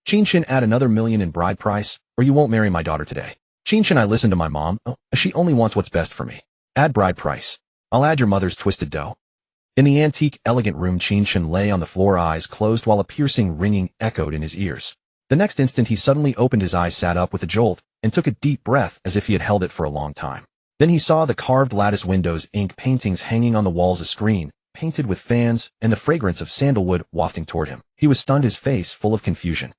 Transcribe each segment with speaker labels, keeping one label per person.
Speaker 1: Qin Chen, add another million in bride price, or you won't marry my daughter today. Qin Chen, I listen to my mom. Oh, she only wants what's best for me. Add bride price. I'll add your mother's twisted dough. In the antique, elegant room, Qin Chen lay on the floor, eyes closed, while a piercing ringing echoed in his ears. The next instant he suddenly opened his eyes, sat up with a jolt, and took a deep breath as if he had held it for a long time. Then he saw the carved lattice windows, ink paintings hanging on the walls, a screen painted with fans, and the fragrance of sandalwood wafting toward him. He was stunned, his face full of confusion.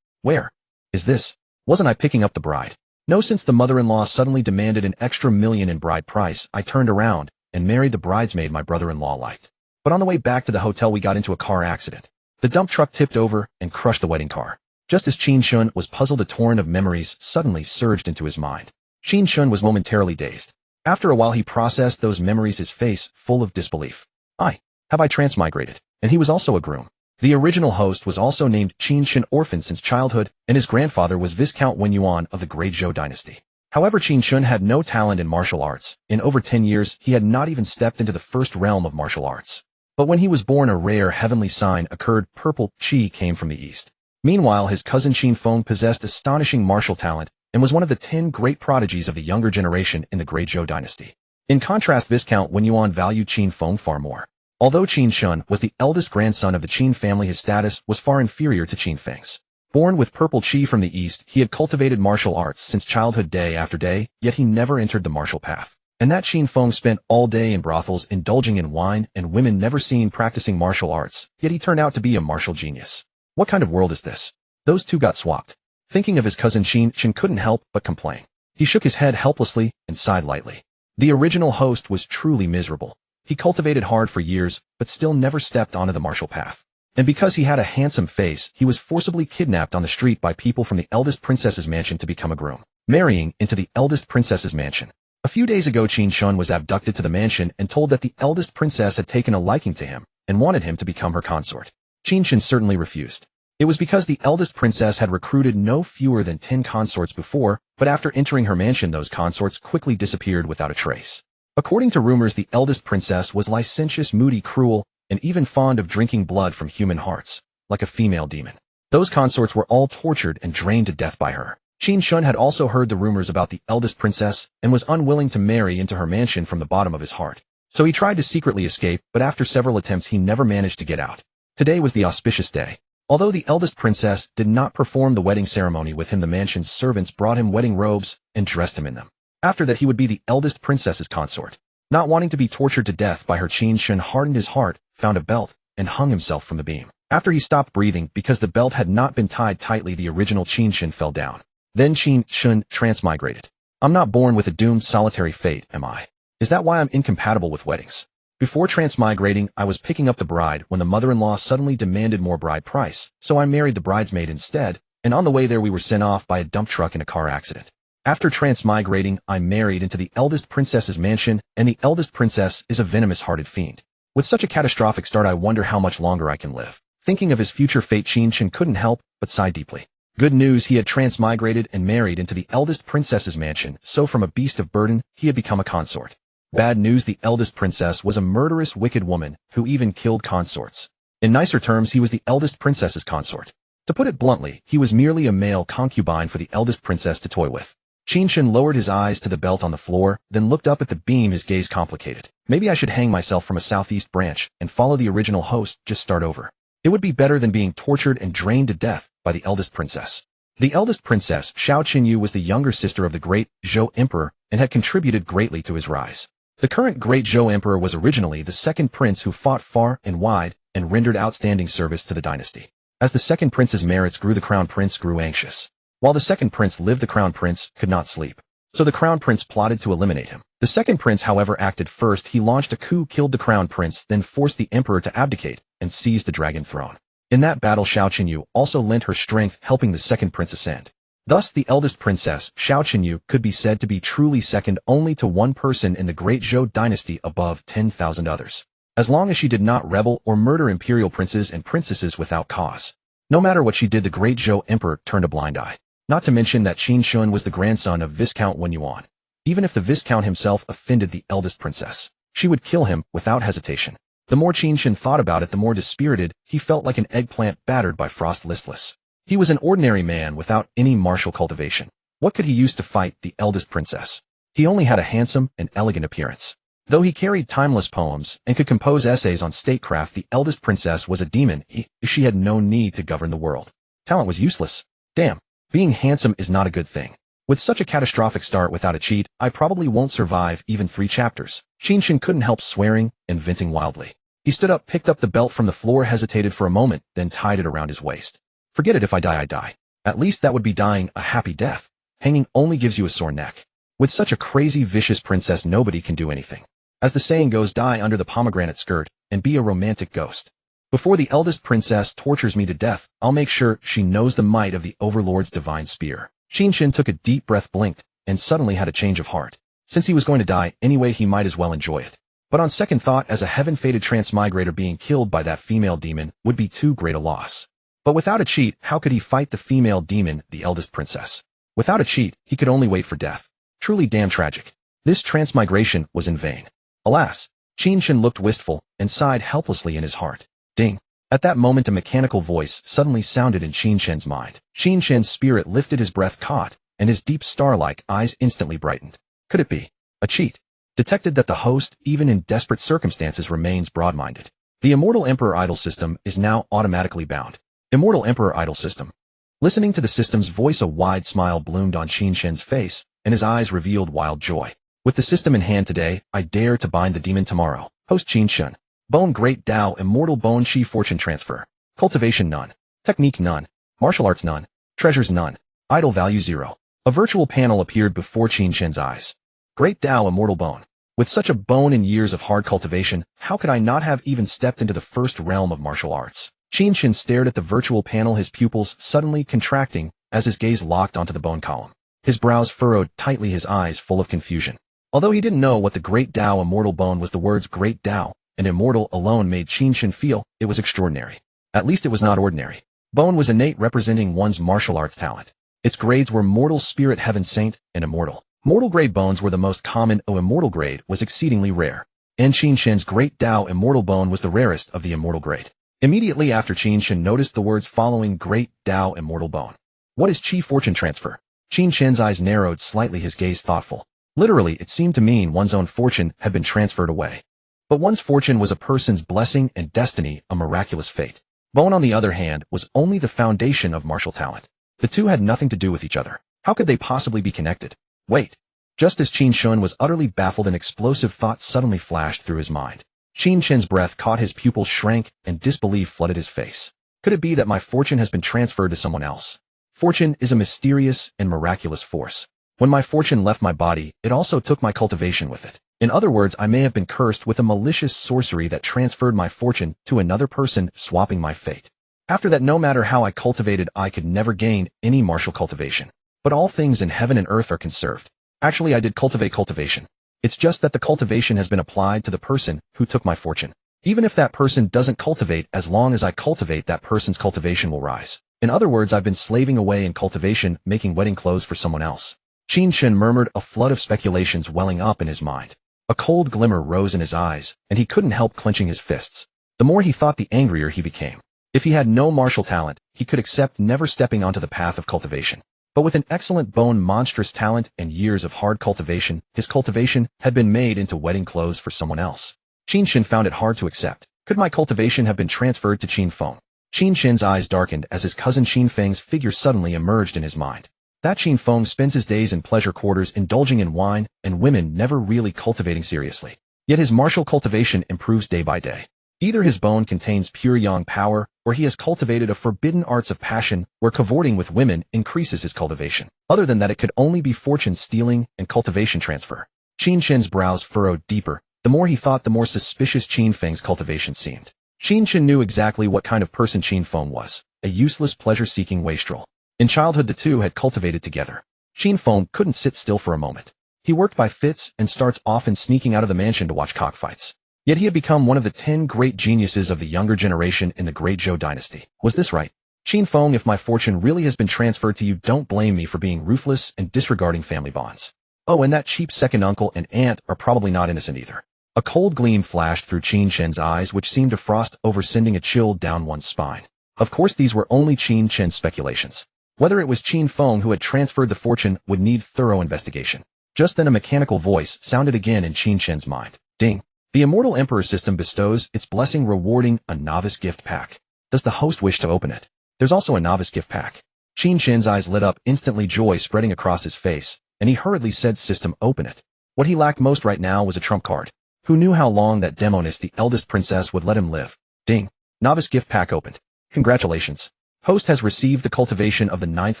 Speaker 1: Where is this? Wasn't I picking up the bride? No, since the mother-in-law suddenly demanded an extra million in bride price, I turned around and married the bridesmaid my brother-in-law liked. But on the way back to the hotel we got into a car accident. The dump truck tipped over and crushed the wedding car. Just as Qin Chen was puzzled, a torrent of memories suddenly surged into his mind. Qin Chen was momentarily dazed. After a while he processed those memories, his face full of disbelief. Have I transmigrated? And he was also a groom. The original host was also named Qin Chen, orphan since childhood, and his grandfather was Viscount Wen Yuan of the Great Zhou dynasty. However, Qin Chen had no talent in martial arts. In over 10 years, he had not even stepped into the first realm of martial arts. But when he was born, a rare heavenly sign occurred. Purple qi came from the east. Meanwhile, his cousin Qin Feng possessed astonishing martial talent and was one of the 10 great prodigies of the younger generation in the Great Zhou dynasty. In contrast, Viscount Wen Yuan valued Qin Feng far more. Although Qin Chen was the eldest grandson of the Qin family, his status was far inferior to Qin Feng's. Born with purple qi from the east, he had cultivated martial arts since childhood, day after day, yet he never entered the martial path. And that Qin Feng spent all day in brothels indulging in wine and women, never seen practicing martial arts, yet he turned out to be a martial genius. What kind of world is this? Those two got swapped. Thinking of his cousin Qin Chen couldn't help but complain. He shook his head helplessly and sighed lightly. The original host was truly miserable. He cultivated hard for years, but still never stepped onto the martial path. And because he had a handsome face, he was forcibly kidnapped on the street by people from the eldest princess's mansion to become a groom. Marrying into the eldest princess's mansion. A few days ago, Qin Chen was abducted to the mansion and told that the eldest princess had taken a liking to him and wanted him to become her consort. Qin Chen certainly refused. It was because the eldest princess had recruited no fewer than 10 consorts before, but after entering her mansion, those consorts quickly disappeared without a trace. According to rumors, the eldest princess was licentious, moody, cruel, and even fond of drinking blood from human hearts, like a female demon. Those consorts were all tortured and drained to death by her. Qin Chen had also heard the rumors about the eldest princess and was unwilling to marry into her mansion from the bottom of his heart. So he tried to secretly escape, but after several attempts he never managed to get out. Today was the auspicious day. Although the eldest princess did not perform the wedding ceremony with him, the mansion's servants brought him wedding robes and dressed him in them. After that, he would be the eldest princess's consort. Not wanting to be tortured to death by her, Qin Chen hardened his heart, found a belt, and hung himself from the beam. After he stopped breathing because the belt had not been tied tightly, the original Qin Chen fell down. Then Qin Chen transmigrated. I'm not born with a doomed solitary fate, am I? Is that why I'm incompatible with weddings? Before transmigrating, I was picking up the bride when the mother-in-law suddenly demanded more bride price, so I married the bridesmaid instead, and on the way there we were sent off by a dump truck in a car accident. After transmigrating, I married into the eldest princess's mansion, and the eldest princess is a venomous-hearted fiend. With such a catastrophic start, I wonder how much longer I can live. Thinking of his future fate, Qin Chen couldn't help but sigh deeply. Good news, he had transmigrated and married into the eldest princess's mansion, so from a beast of burden, he had become a consort. Bad news, the eldest princess was a murderous, wicked woman who even killed consorts. In nicer terms, he was the eldest princess's consort. To put it bluntly, he was merely a male concubine for the eldest princess to toy with. Qin Chen lowered his eyes to the belt on the floor, then looked up at the beam, his gaze complicated. Maybe I should hang myself from a southeast branch and follow the original host, just start over. It would be better than being tortured and drained to death by the eldest princess. The eldest princess, Xiao Qinyu, was the younger sister of the great Zhou Emperor and had contributed greatly to his rise. The current great Zhou Emperor was originally the second prince who fought far and wide and rendered outstanding service to the dynasty. As the second prince's merits grew, the crown prince grew anxious. While the second prince lived, the crown prince could not sleep. So the crown prince plotted to eliminate him. The second prince, however, acted first. He launched a coup, killed the crown prince, then forced the emperor to abdicate and seized the dragon throne. In that battle, Xiao Qinyu also lent her strength, helping the second prince ascend. Thus, the eldest princess, Xiao Qinyu, could be said to be truly second only to one person in the Great Zhou dynasty above 10,000 others. As long as she did not rebel or murder imperial princes and princesses without cause. No matter what she did, the Great Zhou Emperor turned a blind eye. Not to mention that Qin Chen was the grandson of Viscount Wen Yuan. Even if the Viscount himself offended the eldest princess, she would kill him without hesitation. The more Qin Chen thought about it, the more dispirited he felt, like an eggplant battered by frost, listless. He was an ordinary man without any martial cultivation. What could he use to fight the eldest princess? He only had a handsome and elegant appearance. Though he carried timeless poems and could compose essays on statecraft, the eldest princess was a demon. She had no need to govern the world. Talent was useless. Damn, being handsome is not a good thing. With such a catastrophic start without a cheat, I probably won't survive even 3 chapters. Qin Chen couldn't help swearing and venting wildly. He stood up, picked up the belt from the floor, hesitated for a moment, then tied it around his waist. Forget it, if I die, I die. At least that would be dying a happy death. Hanging only gives you a sore neck. With such a crazy, vicious princess, nobody can do anything. As the saying goes, die under the pomegranate skirt and be a romantic ghost. Before the eldest princess tortures me to death, I'll make sure she knows the might of the Overlord's divine spear. Qin Chen took a deep breath, blinked, and suddenly had a change of heart. Since he was going to die anyway, he might as well enjoy it. But on second thought, as a heaven-fated transmigrator, being killed by that female demon would be too great a loss. But without a cheat, how could he fight the female demon, the eldest princess? Without a cheat, he could only wait for death. Truly damn tragic. This transmigration was in vain. Alas, Qin Chen looked wistful and sighed helplessly in his heart. Ding. At that moment, a mechanical voice suddenly sounded in Qin Chen's mind. Qin Chen's spirit lifted, his breath caught, and his deep star-like eyes instantly brightened. Could it be a cheat? Detected that the host, even in desperate circumstances, remains broad-minded. The Immortal Emperor Idol System is now automatically bound. Immortal Emperor Idol System. Listening to the system's voice, a wide smile bloomed on Qin Chen's face, and his eyes revealed wild joy. With the system in hand today, I dare to bind the demon tomorrow. Host Qin Chen. Bone, Great Tao, Immortal Bone, Chi, Fortune Transfer. Cultivation none. Technique none. Martial arts none. Treasures none. Idol value 0. A virtual panel appeared before Qin Chen's eyes. Great Tao, Immortal Bone. With such a bone and years of hard cultivation, how could I not have even stepped into the first realm of martial arts? Qin Chen stared at the virtual panel, his pupils suddenly contracting as his gaze locked onto the bone column. His brows furrowed tightly, his eyes full of confusion. Although he didn't know what the Great Tao Immortal Bone was, the words Great Tao and Immortal alone made Qin Chen feel it was extraordinary. At least it was not ordinary. Bone was innate, representing one's martial arts talent. Its grades were Mortal, Spirit, Heaven, Saint, and Immortal. Mortal grade bones were the most common, Immortal grade was exceedingly rare. And Qin Chen's Great Tao Immortal Bone was the rarest of the Immortal grade. Immediately after, Qin Chen noticed the words following Great Tao Immortal Bone. What is Chi Fortune Transfer? Qin Chen's eyes narrowed slightly, his gaze thoughtful. Literally, it seemed to mean one's own fortune had been transferred away. But one's fortune was a person's blessing and destiny, a miraculous fate. Bone, on the other hand, was only the foundation of martial talent. The two had nothing to do with each other. How could they possibly be connected? Wait. Just as Qin Chen was utterly baffled, an explosive thought suddenly flashed through his mind. Qin Chen's breath caught, his pupils shrank, and disbelief flooded his face. Could it be that my fortune has been transferred to someone else? Fortune is a mysterious and miraculous force. When my fortune left my body, it also took my cultivation with it. In other words, I may have been cursed with a malicious sorcery that transferred my fortune to another person, swapping my fate. After that, no matter how I cultivated, I could never gain any martial cultivation. But all things in heaven and earth are conserved. Actually, I did cultivate cultivation. It's just that the cultivation has been applied to the person who took my fortune. Even if that person doesn't cultivate, as long as I cultivate, that person's cultivation will rise. In other words, I've been slaving away in cultivation, making wedding clothes for someone else. Qin Chen murmured, a flood of speculations welling up in his mind. A cold glimmer rose in his eyes, and he couldn't help clenching his fists. The more he thought, the angrier he became. If he had no martial talent, he could accept never stepping onto the path of cultivation. But with an excellent bone, monstrous talent, and years of hard cultivation, his cultivation had been made into wedding clothes for someone else. Qin Chen found it hard to accept. Could my cultivation have been transferred to Qin Feng? Qin Chen's eyes darkened as his cousin Qin Feng's figure suddenly emerged in his mind. That Qin Feng spends his days in pleasure quarters, indulging in wine and women, never really cultivating seriously. Yet his martial cultivation improves day by day. Either his bone contains pure yang power, or he has cultivated a forbidden arts of passion where cavorting with women increases his cultivation. Other than that, it could only be fortune stealing and cultivation transfer. Qin Chen's brows furrowed deeper. The more he thought, the more suspicious Qin Feng's cultivation seemed. Qin Chen knew exactly what kind of person Qin Feng was, a useless pleasure-seeking wastrel. In childhood, the two had cultivated together. Qin Feng couldn't sit still for a moment. He worked by fits and starts, often sneaking out of the mansion to watch cockfights. Yet he had become one of the 10 great geniuses of the younger generation in the Great Zhou dynasty. Was this right? Qin Feng, if my fortune really has been transferred to you, don't blame me for being ruthless and disregarding family bonds. Oh, and that cheap second uncle and aunt are probably not innocent either. A cold gleam flashed through Qin Chen's eyes, which seemed to frost over, sending a chill down one's spine. Of course these were only Qin Chen's speculations. Whether it was Qin Feng who had transferred the fortune would need thorough investigation. Just then a mechanical voice sounded again in Qin Chen's mind. Ding. The Immortal Emperor System bestows its blessing rewarding a novice gift pack. Does the host wish to open it? There's also a novice gift pack. Qin Chen's eyes lit up, instantly joy spreading across his face, and he hurriedly said, "System, open it." What he lacked most right now was a trump card. Who knew how long that Demoness, the eldest princess, would let him live? Ding. Novice gift pack opened. Congratulations. Host has received the cultivation of the 9th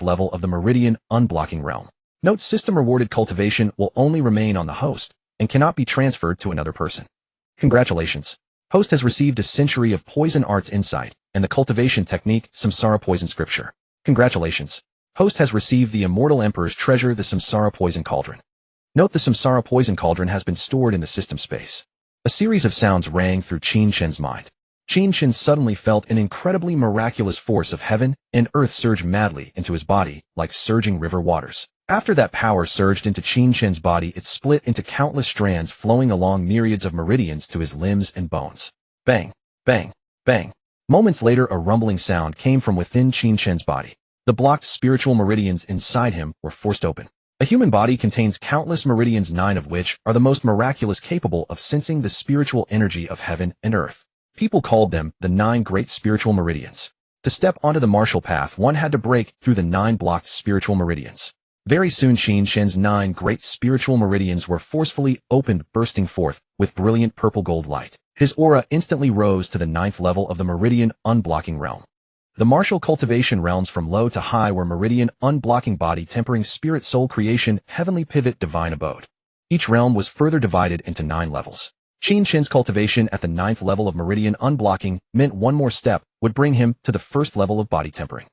Speaker 1: level of the Meridian Unblocking Realm. Note: system rewarded cultivation will only remain on the host and cannot be transferred to another person. Congratulations. Host has received a century of poison arts insight and the cultivation technique Samsara Poison Scripture. Congratulations. Host has received the Immortal Emperor's treasure, the Samsara Poison Cauldron. Note: the Samsara Poison Cauldron has been stored in the system space. A series of sounds rang through Qin Chen's mind. Qin Chen suddenly felt an incredibly miraculous force of heaven and earth surge madly into his body, like surging river waters. After that power surged into Qin Chen's body, it split into countless strands flowing along myriads of meridians to his limbs and bones. Bang, bang, bang. Moments later, a rumbling sound came from within Qin Chen's body. The blocked spiritual meridians inside him were forced open. A human body contains countless meridians, 9 of which are the most miraculous, capable of sensing the spiritual energy of heaven and earth. People called them the 9 great spiritual meridians. To step onto the martial path, one had to break through the 9 blocked spiritual meridians. Very soon Qin Chen's 9 great spiritual meridians were forcefully opened, bursting forth with brilliant purple gold light. His aura instantly rose to the 9th level of the Meridian Unblocking Realm. The martial cultivation realms from low to high were Meridian Unblocking, Body Tempering, Spirit, Soul Creation, Heavenly Pivot, Divine Abode. Each realm was further divided into 9 levels. Qin Chen's cultivation at the 9th level of Meridian Unblocking meant one more step would bring him to the 1st level of body tempering.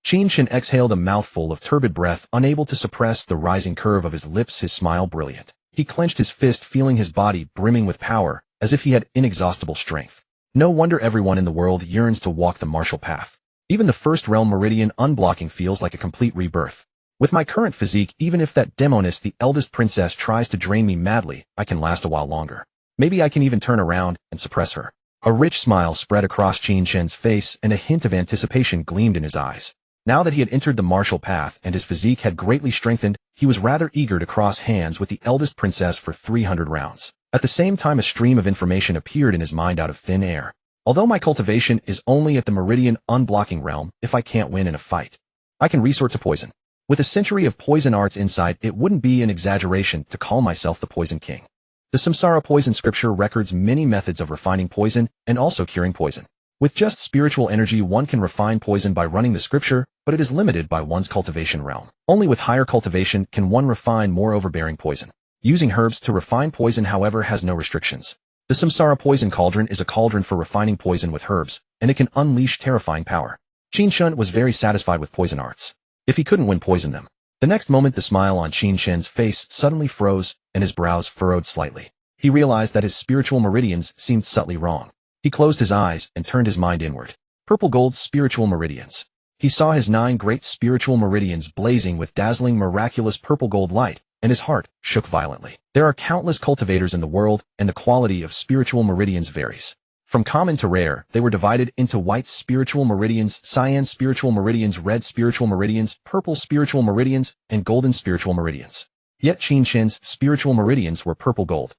Speaker 1: Qin Chen exhaled a mouthful of turbid breath, unable to suppress the rising curve of his lips, his smile brilliant. He clenched his fist, feeling his body brimming with power, as if he had inexhaustible strength. No wonder everyone in the world yearns to walk the martial path. Even the 1st realm Meridian Unblocking feels like a complete rebirth. With my current physique, even if that Demoness, the eldest princess, tries to drain me madly, I can last a while longer. Maybe I can even turn around and suppress her. A rich smile spread across Qin Chen's face, and a hint of anticipation gleamed in his eyes. Now that he had entered the martial path and his physique had greatly strengthened, he was rather eager to cross hands with the eldest princess for 300 rounds. At the same time, a stream of information appeared in his mind out of thin air. Although my cultivation is only at the Meridian Unblocking realm, if I can't win in a fight, I can resort to poison. With a century of poison arts insight, it wouldn't be an exaggeration to call myself the Poison King. The Samsara Poison Scripture records many methods of refining poison and also curing poison. With just spiritual energy, one can refine poison by running the scripture, but it is limited by one's cultivation realm. Only with higher cultivation can one refine more overbearing poison. Using herbs to refine poison, however, has no restrictions. The Samsara Poison Cauldron is a cauldron for refining poison with herbs, and it can unleash terrifying power. Qin Chen was very satisfied with poison arts. If he couldn't win, poison them. The next moment, the smile on Qin Chen's face suddenly froze, and his brows furrowed slightly. He realized that his spiritual meridians seemed subtly wrong. He closed his eyes and turned his mind inward. Purple gold spiritual meridians. He saw his 9 great spiritual meridians blazing with dazzling, miraculous purple gold light, and his heart shook violently. There are countless cultivators in the world, and the quality of spiritual meridians varies. From common to rare, they were divided into white spiritual meridians, cyan spiritual meridians, red spiritual meridians, purple spiritual meridians, and golden spiritual meridians. Yet Qin Chen's spiritual meridians were purple gold.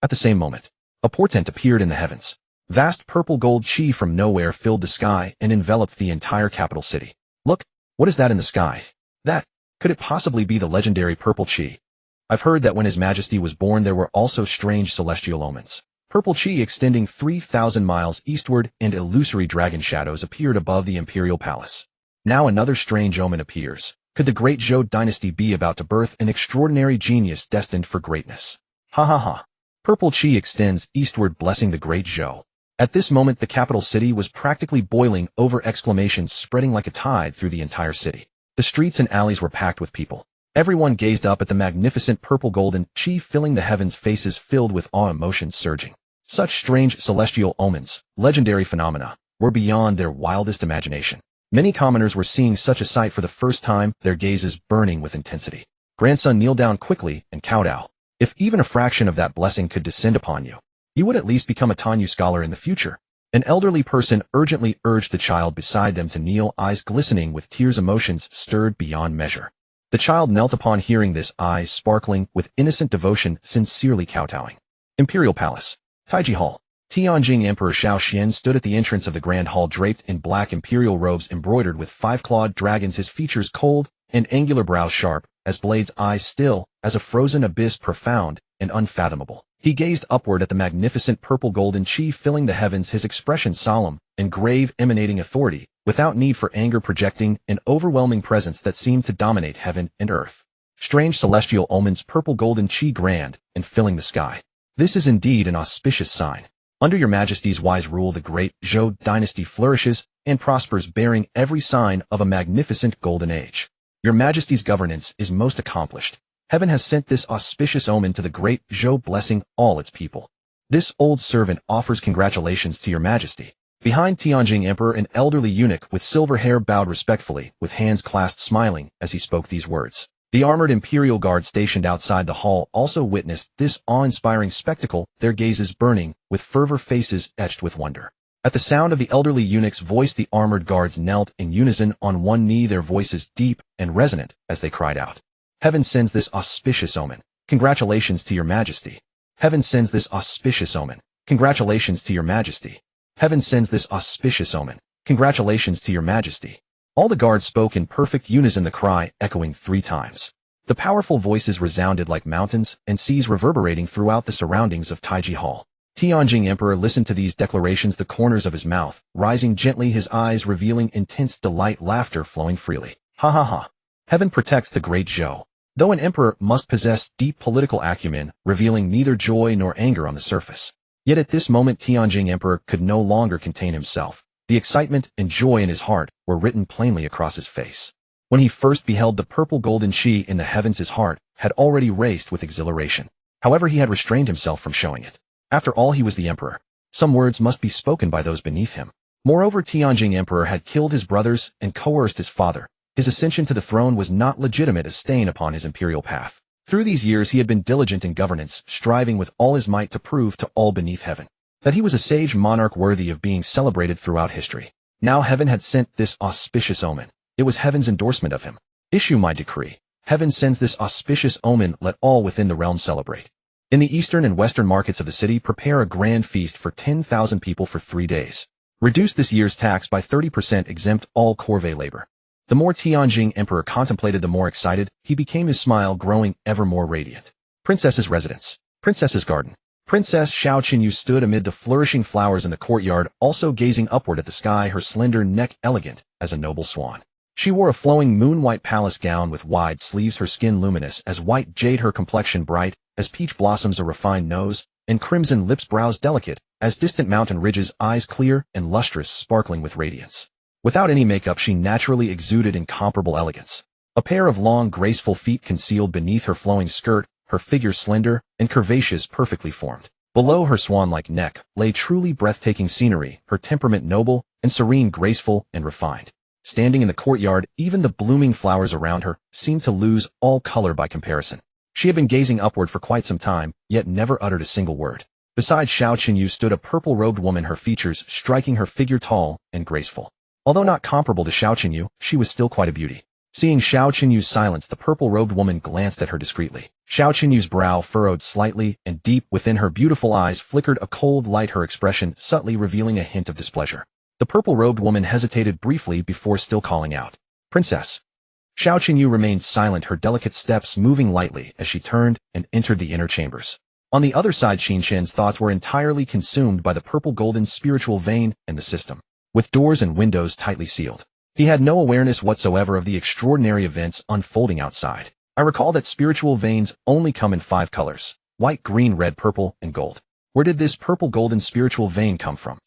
Speaker 1: At the same moment, a portent appeared in the heavens. Vast purple gold chi from nowhere filled the sky and enveloped the entire capital city. Look, what is that in the sky? That, could it possibly be the legendary purple chi? I've heard that when His Majesty was born there were also strange celestial omens. Purple chi extending 3,000 miles eastward, and illusory dragon shadows appeared above the imperial palace. Now another strange omen appears. Could the great Zhou dynasty be about to birth an extraordinary genius destined for greatness? Ha ha ha. Purple chi extends eastward, blessing the great Zhou. At this moment the capital city was practically boiling over, exclamations spreading like a tide through the entire city. The streets and alleys were packed with people. Everyone gazed up at the magnificent purple golden chi filling the heavens, faces filled with awe, emotions surging. Such strange celestial omens, legendary phenomena, were beyond their wildest imagination. Many commoners were seeing such a sight for the first time, their gazes burning with intensity. Grandson, kneel down quickly and kowtow. If even a fraction of that blessing could descend upon you, you would at least become a Tanyu scholar in the future. An elderly person urgently urged the child beside them to kneel, eyes glistening with tears, emotions stirred beyond measure. The child knelt upon hearing this, eyes sparkling with innocent devotion, sincerely kowtowing. Imperial Palace. Taiji Hall. Tianjing Emperor Xiao Xian stood at the entrance of the grand hall draped in black imperial robes embroidered with 5-clawed dragons, his features cold and angular, brows sharp as blades, eyes still as a frozen abyss, profound and unfathomable. He gazed upward at the magnificent purple golden chi filling the heavens, his expression solemn and grave, emanating authority, without need for anger, projecting an overwhelming presence that seemed to dominate heaven and earth. Strange celestial omens, purple golden chi grand and filling the sky. This is indeed an auspicious sign. Under your majesty's wise rule, the great Zhou dynasty flourishes and prospers, bearing every sign of a magnificent golden age. Your majesty's governance is most accomplished. Heaven has sent this auspicious omen to the great Zhou, blessing all its people. This old servant offers congratulations to your majesty. Behind Tianjing Emperor, an elderly eunuch with silver hair bowed respectfully, with hands clasped, smiling as he spoke these words. The armored imperial guard stationed outside the hall also witnessed this awe-inspiring spectacle, their gazes burning with fervor, faces etched with wonder. At the sound of the elderly eunuch's voice, the armored guards knelt in unison on one knee, their voices deep and resonant as they cried out. Heaven sends this auspicious omen. Congratulations to your majesty. Heaven sends this auspicious omen. Congratulations to your majesty. Heaven sends this auspicious omen. Congratulations to your majesty. All the guards spoke in perfect unison, the cry echoing 3 times. The powerful voices resounded like mountains and seas, reverberating throughout the surroundings of Taiji Hall. Tianjing Emperor listened to these declarations, the corners of his mouth rising gently, his eyes revealing intense delight, laughter flowing freely. Ha ha ha. Heaven protects the great Zhou. Though an emperor must possess deep political acumen, revealing neither joy nor anger on the surface. Yet at this moment Tianjing Emperor could no longer contain himself. The excitement and joy in his heart were written plainly across his face. When he first beheld the purple golden chi in the heavens, his heart had already raced with exhilaration. However, he had restrained himself from showing it. After all, he was the emperor. Some words must be spoken by those beneath him. Moreover, Tianjing Emperor had killed his brothers and coerced his father. His ascension to the throne was not legitimate, a stain upon his imperial path. Through these years he had been diligent in governance, striving with all his might to prove to all beneath heaven that he was a sage monarch worthy of being celebrated throughout history. Now heaven had sent this auspicious omen. It was heaven's endorsement of him. Issue my decree. Heaven sends this auspicious omen, let all within the realm celebrate. In the eastern and western markets of the city, prepare a grand feast for 10,000 people for 3 days. Reduce this year's tax by 30%, exempt all corvée labor. The more Tianjing Emperor contemplated, the more excited he became, his smile growing ever more radiant. Princess's residence. Princess's garden. Princess Xiao Qinyu stood amid the flourishing flowers in the courtyard, also gazing upward at the sky, her slender neck elegant as a noble swan. She wore a flowing moon-white palace gown with wide sleeves, her skin luminous as white jade, her complexion bright as peach blossoms, a refined nose and crimson lips, brows delicate as distant mountain ridges, eyes clear and lustrous, sparkling with radiance. Without any makeup, she naturally exuded incomparable elegance. A pair of long, graceful feet concealed beneath her flowing skirt, her figure slender and curvaceous, perfectly formed. Below her swan-like neck lay truly breathtaking scenery, her temperament noble and serene, graceful and refined. Standing in the courtyard, even the blooming flowers around her seemed to lose all color by comparison. She had been gazing upward for quite some time, yet never uttered a single word. Beside Xiao Qinyu stood a purple-robed woman, her features striking, her figure tall and graceful. Although not comparable to Xiao Qinyu, she was still quite a beauty. Seeing Xiao Qinyu's silence, the purple-robed woman glanced at her discreetly. Xiao Qinyu's brow furrowed slightly, and deep within her beautiful eyes flickered a cold light, her expression subtly revealing a hint of displeasure. The purple-robed woman hesitated briefly before still calling out, "Princess." Xiao Qinyu remained silent, her delicate steps moving lightly as she turned and entered the inner chambers. On the other side, Qin Chen's thoughts were entirely consumed by the purple-golden spiritual vein and the system. With doors and windows tightly sealed, he had no awareness whatsoever of the extraordinary events unfolding outside. I recall that spiritual veins only come in 5 colors: white, green, red, purple, and gold. Where did this purple-golden spiritual vein come from?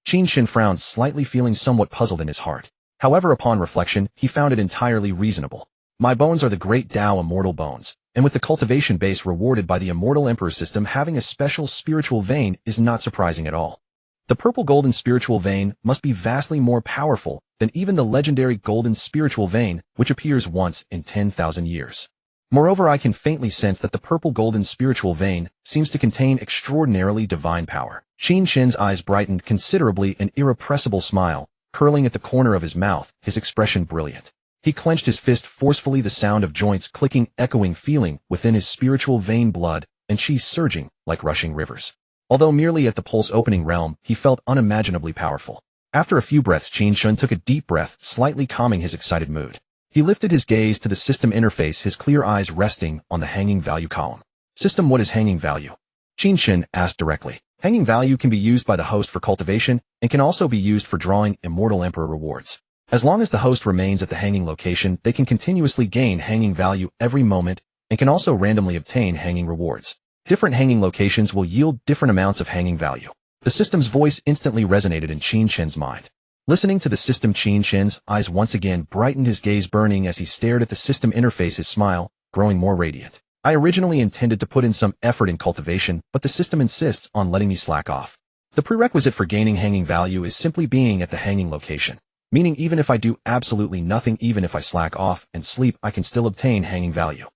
Speaker 1: Qin Chen frowned slightly, feeling somewhat puzzled in his heart. However, upon reflection, he found it entirely reasonable. My bones are the great Tao Immortal Bones, and with the cultivation base rewarded by the Immortal Emperor System, having a special spiritual vein is not surprising at all. The purple-golden spiritual vein must be vastly more powerful than even the legendary golden spiritual vein, which appears once in 10,000 years. Moreover, I can faintly sense that the purple-golden spiritual vein seems to contain extraordinarily divine power. Qin Chen's eyes brightened considerably, an irrepressible smile curling at the corner of his mouth, his expression brilliant. He clenched his fist forcefully, the sound of joints clicking echoing feeling within his spiritual vein, blood and chi surging like rushing rivers. Although merely at the pulse-opening realm, he felt unimaginably powerful. After a few breaths, Qin Chen took a deep breath, slightly calming his excited mood. He lifted his gaze to the system interface, his clear eyes resting on the hanging value column. System, what is hanging value? Qin Chen asked directly. Hanging value can be used by the host for cultivation and can also be used for drawing Immortal Emperor rewards. As long as the host remains at the hanging location, they can continuously gain hanging value every moment and can also randomly obtain hanging rewards. Different hanging locations will yield different amounts of hanging value. The system's voice instantly resonated in Qin Chen's mind. Listening to the system, Qin Chen's eyes once again brightened, his gaze burning as he stared at the system interface, his smile growing more radiant. I originally intended to put in some effort in cultivation, but the system insists on letting me slack off. The prerequisite for gaining hanging value is simply being at the hanging location. Meaning even if I do absolutely nothing, even if I slack off and sleep, I can still obtain hanging value.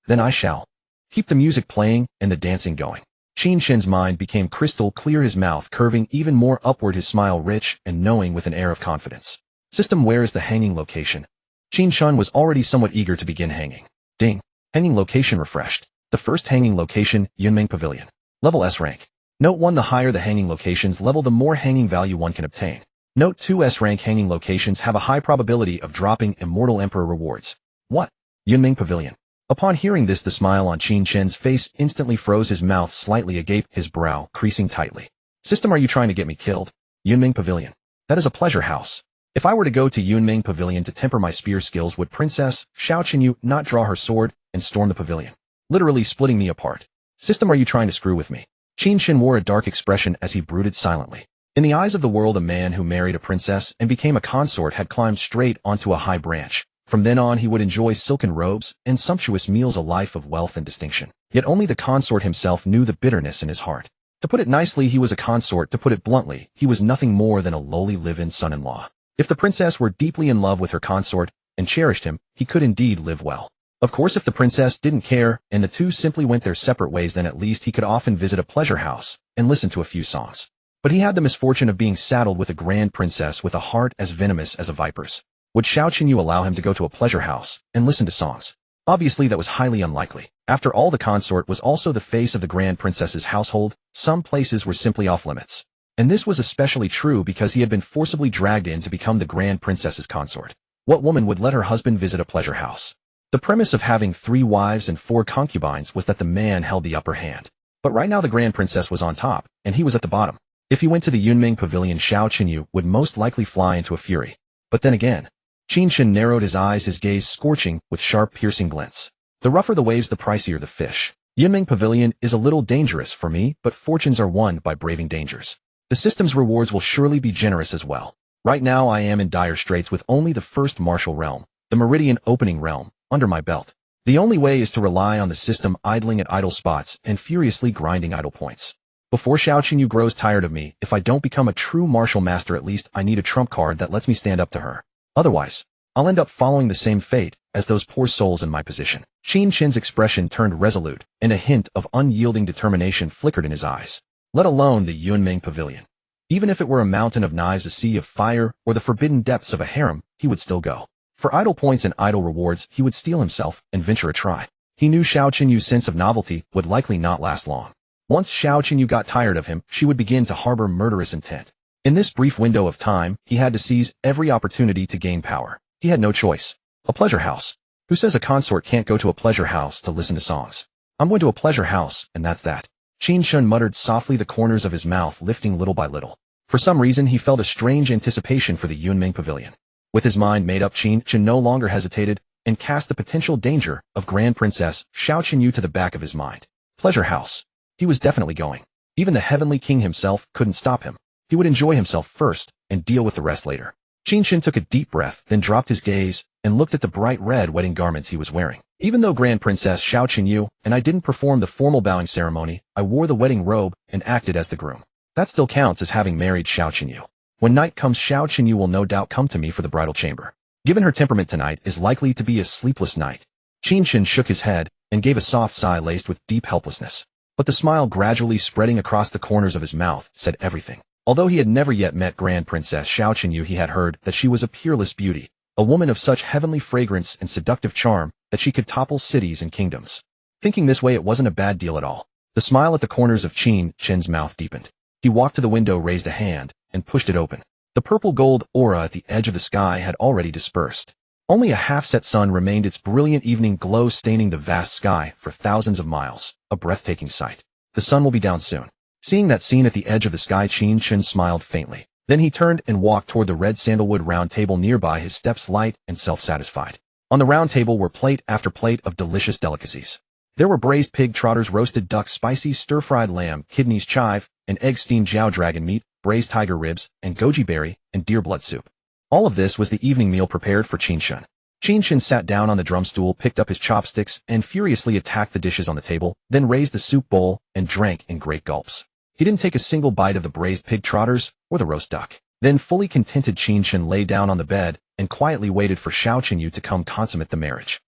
Speaker 1: Then I shall keep the music playing and the dancing going. Qin Chen's mind became crystal clear, his mouth curving even more upward, his smile rich and knowing with an air of confidence. System, where is the hanging location? Qin Chen was already somewhat eager to begin hanging. Ding. Hanging location refreshed. The first hanging location, Yunmeng Pavilion. Level S rank. Note 1. The higher the hanging location's level, the more hanging value one can obtain. Note 2. S rank hanging locations have a high probability of dropping Immortal Emperor rewards. What? Yunmeng Pavilion. Upon hearing this, the smile on Qin Chen's face instantly froze, his mouth slightly agape, his brow creasing tightly. System, are you trying to get me killed? Yunmeng Pavilion. That is a pleasure house. If I were to go to Yunmeng Pavilion to temper my spear skills, would Princess Xiao Qinyu not draw her sword and storm the pavilion, literally splitting me apart? System, are you trying to screw with me? Qin Chen wore a dark expression as he brooded silently. In the eyes of the world, a man who married a princess and became a consort had climbed straight onto a high branch. From then on, he would enjoy silken robes and sumptuous meals, a life of wealth and distinction. Yet only the consort himself knew the bitterness in his heart. To put it nicely, he was a consort. To put it bluntly, he was nothing more than a lowly live-in son-in-law. If the princess were deeply in love with her consort and cherished him, he could indeed live well. Of course, if the princess didn't care and the two simply went their separate ways, then at least he could often visit a pleasure house and listen to a few songs. But he had the misfortune of being saddled with a grand princess with a heart as venomous as a viper's. Would Xiao Qinyu allow him to go to a pleasure house and listen to songs? Obviously, that was highly unlikely. After all, the consort was also the face of the grand princess's household. Some places were simply off limits. And this was especially true because he had been forcibly dragged in to become the grand princess's consort. What woman would let her husband visit a pleasure house? The premise of having 3 wives and 4 concubines was that the man held the upper hand. But right now the grand princess was on top, and he was at the bottom. If he went to the Yunmeng Pavilion, Xiao Qinyu would most likely fly into a fury. But then again, Qin Chen narrowed his eyes, his gaze scorching with sharp, piercing glints. The rougher the waves, the pricier the fish. Yunmeng Pavilion is a little dangerous for me, but fortunes are won by braving dangers. The system's rewards will surely be generous as well. Right now I am in dire straits with only the first martial realm, the meridian opening realm, under my belt. The only way is to rely on the system idling at idle spots and furiously grinding idle points. Before Xiao Qinyu grows tired of me, if I don't become a true martial master, at least I need a trump card that lets me stand up to her. Otherwise, I'll end up following the same fate as those poor souls in my position. Qin Chen's expression turned resolute, and a hint of unyielding determination flickered in his eyes. Let alone the Yunmeng Pavilion. Even if it were a mountain of knives, a sea of fire, or the forbidden depths of a harem, he would still go. For idle points and idle rewards, he would steel himself and venture a try. He knew Xiao Qinyu's sense of novelty would likely not last long. Once Xiao Qinyu got tired of him, she would begin to harbor murderous intent. In this brief window of time, he had to seize every opportunity to gain power. He had no choice. A pleasure house. Who says a consort can't go to a pleasure house to listen to songs? I'm going to a pleasure house, and that's that. Qin Chen muttered softly, the corners of his mouth lifting little by little. For some reason, he felt a strange anticipation for the Yunmeng Pavilion. With his mind made up, Qin Chen no longer hesitated and cast the potential danger of Grand Princess Xiao Qinyu to the back of his mind. Pleasure house. He was definitely going. Even the Heavenly King himself couldn't stop him. He would enjoy himself first and deal with the rest later. Qin Chen took a deep breath, then dropped his gaze and looked at the bright red wedding garments he was wearing. Even though Grand Princess Xiao Qinyu and I didn't perform the formal bowing ceremony, I wore the wedding robe and acted as the groom. That still counts as having married Xiao Qinyu. When night comes, Xiao Qinyu will no doubt come to me for the bridal chamber. Given her temperament, tonight is likely to be a sleepless night. Qin Chen shook his head and gave a soft sigh laced with deep helplessness. But the smile gradually spreading across the corners of his mouth said everything. Although he had never yet met Grand Princess Xiao Qinyu, he had heard that she was a peerless beauty, a woman of such heavenly fragrance and seductive charm that she could topple cities and kingdoms. Thinking this way, it wasn't a bad deal at all. The smile at the corners of Qin Chen's mouth deepened. He walked to the window, raised a hand, and pushed it open. The purple-gold aura at the edge of the sky had already dispersed. Only a half-set sun remained, its brilliant evening glow staining the vast sky for thousands of miles, a breathtaking sight. The sun will be down soon. Seeing that scene at the edge of the sky, Qin Chen smiled faintly. Then he turned and walked toward the red sandalwood round table nearby, his steps light and self-satisfied. On the round table were plate after plate of delicious delicacies. There were braised pig trotters, roasted duck, spicy stir-fried lamb, kidneys, chive, and egg, steamed jiao dragon meat, braised tiger ribs, and goji berry, and deer blood soup. All of this was the evening meal prepared for Qin Chen. Qin Chen sat down on the drum stool, picked up his chopsticks, and furiously attacked the dishes on the table, then raised the soup bowl and drank in great gulps. He didn't take a single bite of the braised pig trotters or the roast duck. Then, fully contented, Qin Chen lay down on the bed and quietly waited for Xiao Qinyu to come consummate the marriage.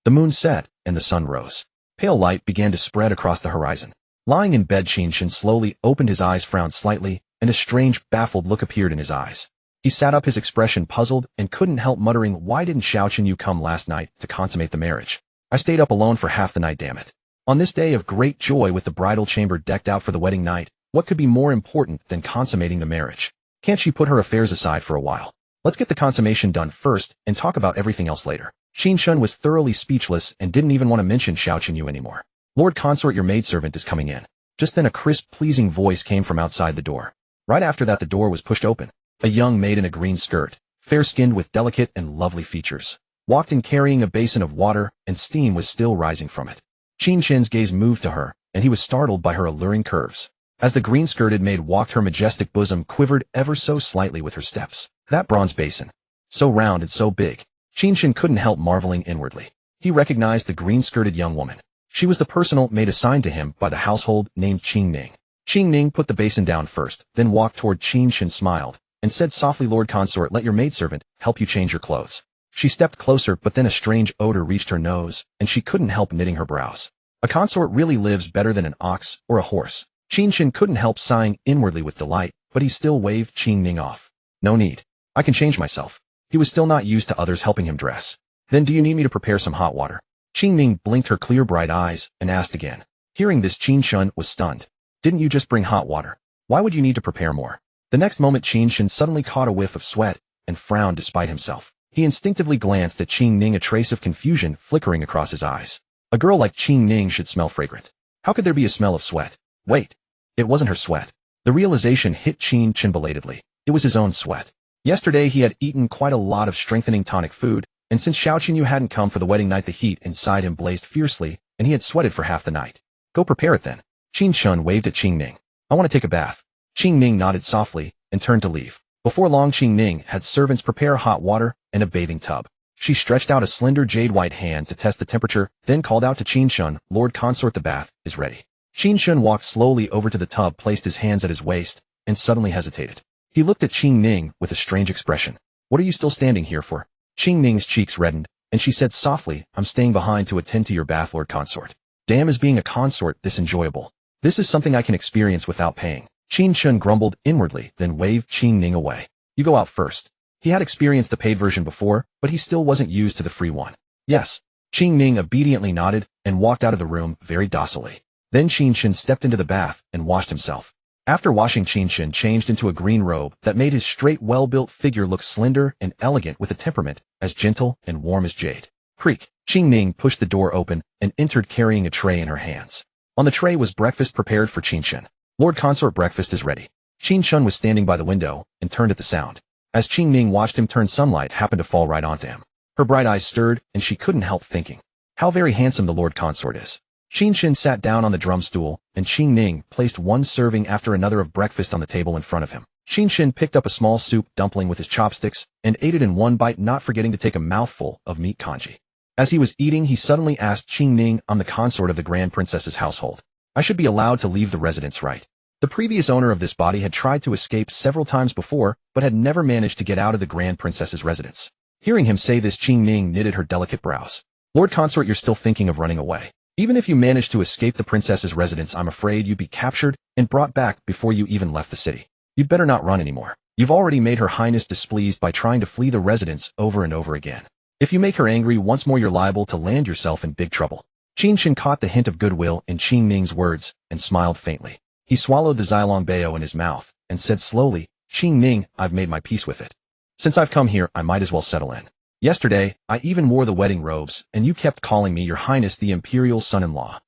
Speaker 1: The moon set and the sun rose. Pale light began to spread across the horizon. Lying in bed, Qin Chen slowly opened his eyes, frowned slightly, and a strange, baffled look appeared in his eyes. He sat up, his expression puzzled, and couldn't help muttering, "Why didn't Xiao Qinyu come last night to consummate the marriage? I stayed up alone for half the night, damn it." On this day of great joy, with the bridal chamber decked out for the wedding night, what could be more important than consummating the marriage? Can't she put her affairs aside for a while? Let's get the consummation done first and talk about everything else later. Qin Chen was thoroughly speechless and didn't even want to mention Xiao Qinyu anymore. "Lord Consort, your maidservant is coming in." Just then a crisp, pleasing voice came from outside the door. Right after that, the door was pushed open. A young maid in a green skirt, fair-skinned with delicate and lovely features, walked in carrying a basin of water, and steam was still rising from it. Qin Chen's gaze moved to her, and he was startled by her alluring curves. As the green-skirted maid walked, her majestic bosom quivered ever so slightly with her steps. That bronze basin, so round and so big, Qin Chen couldn't help marveling inwardly. He recognized the green-skirted young woman. She was the personal maid assigned to him by the household, named Qing Ning. Qing Ning put the basin down first, then walked toward Qin Chen, smiled, and said softly, "Lord Consort, let your maidservant help you change your clothes." She stepped closer, but then a strange odor reached her nose, and she couldn't help knitting her brows. A consort really lives better than an ox or a horse. Qin Chen couldn't help sighing inwardly with delight, but he still waved Qing Ning off. "No need. I can change myself." He was still not used to others helping him dress. "Then do you need me to prepare some hot water?" Qing Ning blinked her clear bright eyes and asked again. Hearing this, Qin Chen was stunned. "Didn't you just bring hot water? Why would you need to prepare more?" The next moment, Qin Chen suddenly caught a whiff of sweat and frowned despite himself. He instinctively glanced at Qing Ning, a trace of confusion flickering across his eyes. A girl like Qing Ning should smell fragrant. How could there be a smell of sweat? Wait. It wasn't her sweat. The realization hit Qin Chen belatedly. It was his own sweat. Yesterday he had eaten quite a lot of strengthening tonic food, and since Xiao Qinyu hadn't come for the wedding night, the heat inside him blazed fiercely, and he had sweated for half the night. "Go prepare it then." Qin Chen waved at Qing Ning. "I want to take a bath." Qing Ning nodded softly and turned to leave. Before long, Qing Ning had servants prepare hot water and a bathing tub. She stretched out a slender jade-white hand to test the temperature, then called out to Qin Chen, "Lord Consort, the bath is ready." Qin Chen walked slowly over to the tub, placed his hands at his waist, and suddenly hesitated. He looked at Qing Ning with a strange expression. "What are you still standing here for?" Qing Ning's cheeks reddened, and she said softly, "I'm staying behind to attend to your bath, Lord Consort." Damn, is being a consort this enjoyable? This is something I can experience without paying. Qin Chen grumbled inwardly, then waved Qing Ning away. "You go out first." He had experienced the paid version before, but he still wasn't used to the free one. "Yes." Qing Ning obediently nodded and walked out of the room very docilely. Then Qin Chen stepped into the bath and washed himself. After washing, Qin Chen changed into a green robe that made his straight, well-built figure look slender and elegant, with a temperament as gentle and warm as jade. Creak. Qing Ning pushed the door open and entered carrying a tray in her hands. On the tray was breakfast prepared for Qin Chen. "Lord Consort, breakfast is ready." Qin Chen was standing by the window and turned at the sound. As Qing Ning watched him turn, sunlight happened to fall right onto him. Her bright eyes stirred, and she couldn't help thinking, how very handsome the Lord Consort is. Qin Chen sat down on the drum stool, and Qing Ning placed one serving after another of breakfast on the table in front of him. Qin Chen picked up a small soup dumpling with his chopsticks and ate it in one bite, not forgetting to take a mouthful of meat congee. As he was eating, he suddenly asked Qing Ning, "I'm the consort of the Grand Princess's household. I should be allowed to leave the residence, right?" The previous owner of this body had tried to escape several times before, but had never managed to get out of the Grand Princess's residence. Hearing him say this, Qing Ning knitted her delicate brows. Lord Consort, you're still thinking of running away. Even if you managed to escape the princess's residence, I'm afraid you'd be captured and brought back before you even left the city. You'd better not run anymore. You've already made Her Highness displeased by trying to flee the residence over and over again. If you make her angry once more, you're liable to land yourself in big trouble. Qin Chen caught the hint of goodwill in Qing Ming's words and smiled faintly. He swallowed the Xilong Bao in his mouth and said slowly, Qing Ming, I've made my peace with it. Since I've come here, I might as well settle in. Yesterday, I even wore the wedding robes, and you kept calling me Your Highness the Imperial Son-in-Law.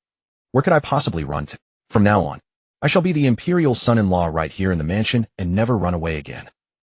Speaker 1: Where could I possibly run to? From now on, I shall be the Imperial Son-in-Law right here in the mansion and never run away again.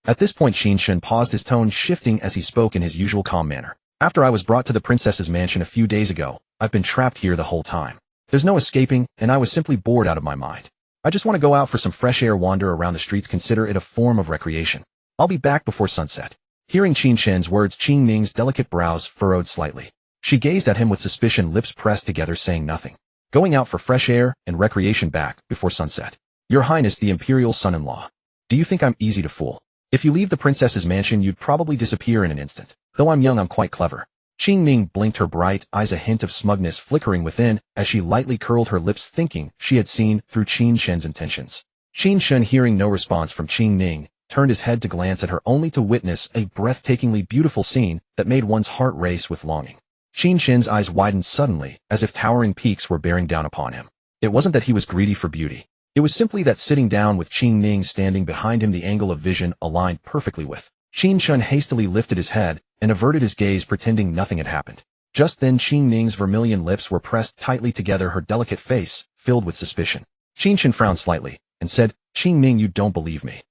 Speaker 1: At this point, Qin Chen paused, his tone shifting as he spoke in his usual calm manner. After I was brought to the princess's mansion a few days ago, I've been trapped here the whole time. There's no escaping, and I was simply bored out of my mind. I just want to go out for some fresh air, wander around the streets, consider it a form of recreation. I'll be back before sunset. Hearing Qin Chen's words, Qing Ming's delicate brows furrowed slightly. She gazed at him with suspicion, lips pressed together, saying nothing. Going out for fresh air and recreation back before sunset. Your Highness the Imperial Son-in-Law. Do you think I'm easy to fool? If you leave the princess's mansion, you'd probably disappear in an instant. Though I'm young, I'm quite clever. Qing Ming blinked, her bright eyes a hint of smugness flickering within as she lightly curled her lips, thinking she had seen through Qin Chen's intentions. Qin Chen, hearing no response from Qing Ming, turned his head to glance at her, only to witness a breathtakingly beautiful scene that made one's heart race with longing. Qin Chen's eyes widened suddenly, as if towering peaks were bearing down upon him. It wasn't that he was greedy for beauty. It was simply that sitting down with Qing Ming standing behind him, the angle of vision aligned perfectly with. Qin Chen hastily lifted his head and averted his gaze, pretending nothing had happened. Just then, Qing Ming's vermilion lips were pressed tightly together, her delicate face filled with suspicion. Qin Chen frowned slightly and said, Qing Ming, you don't believe me.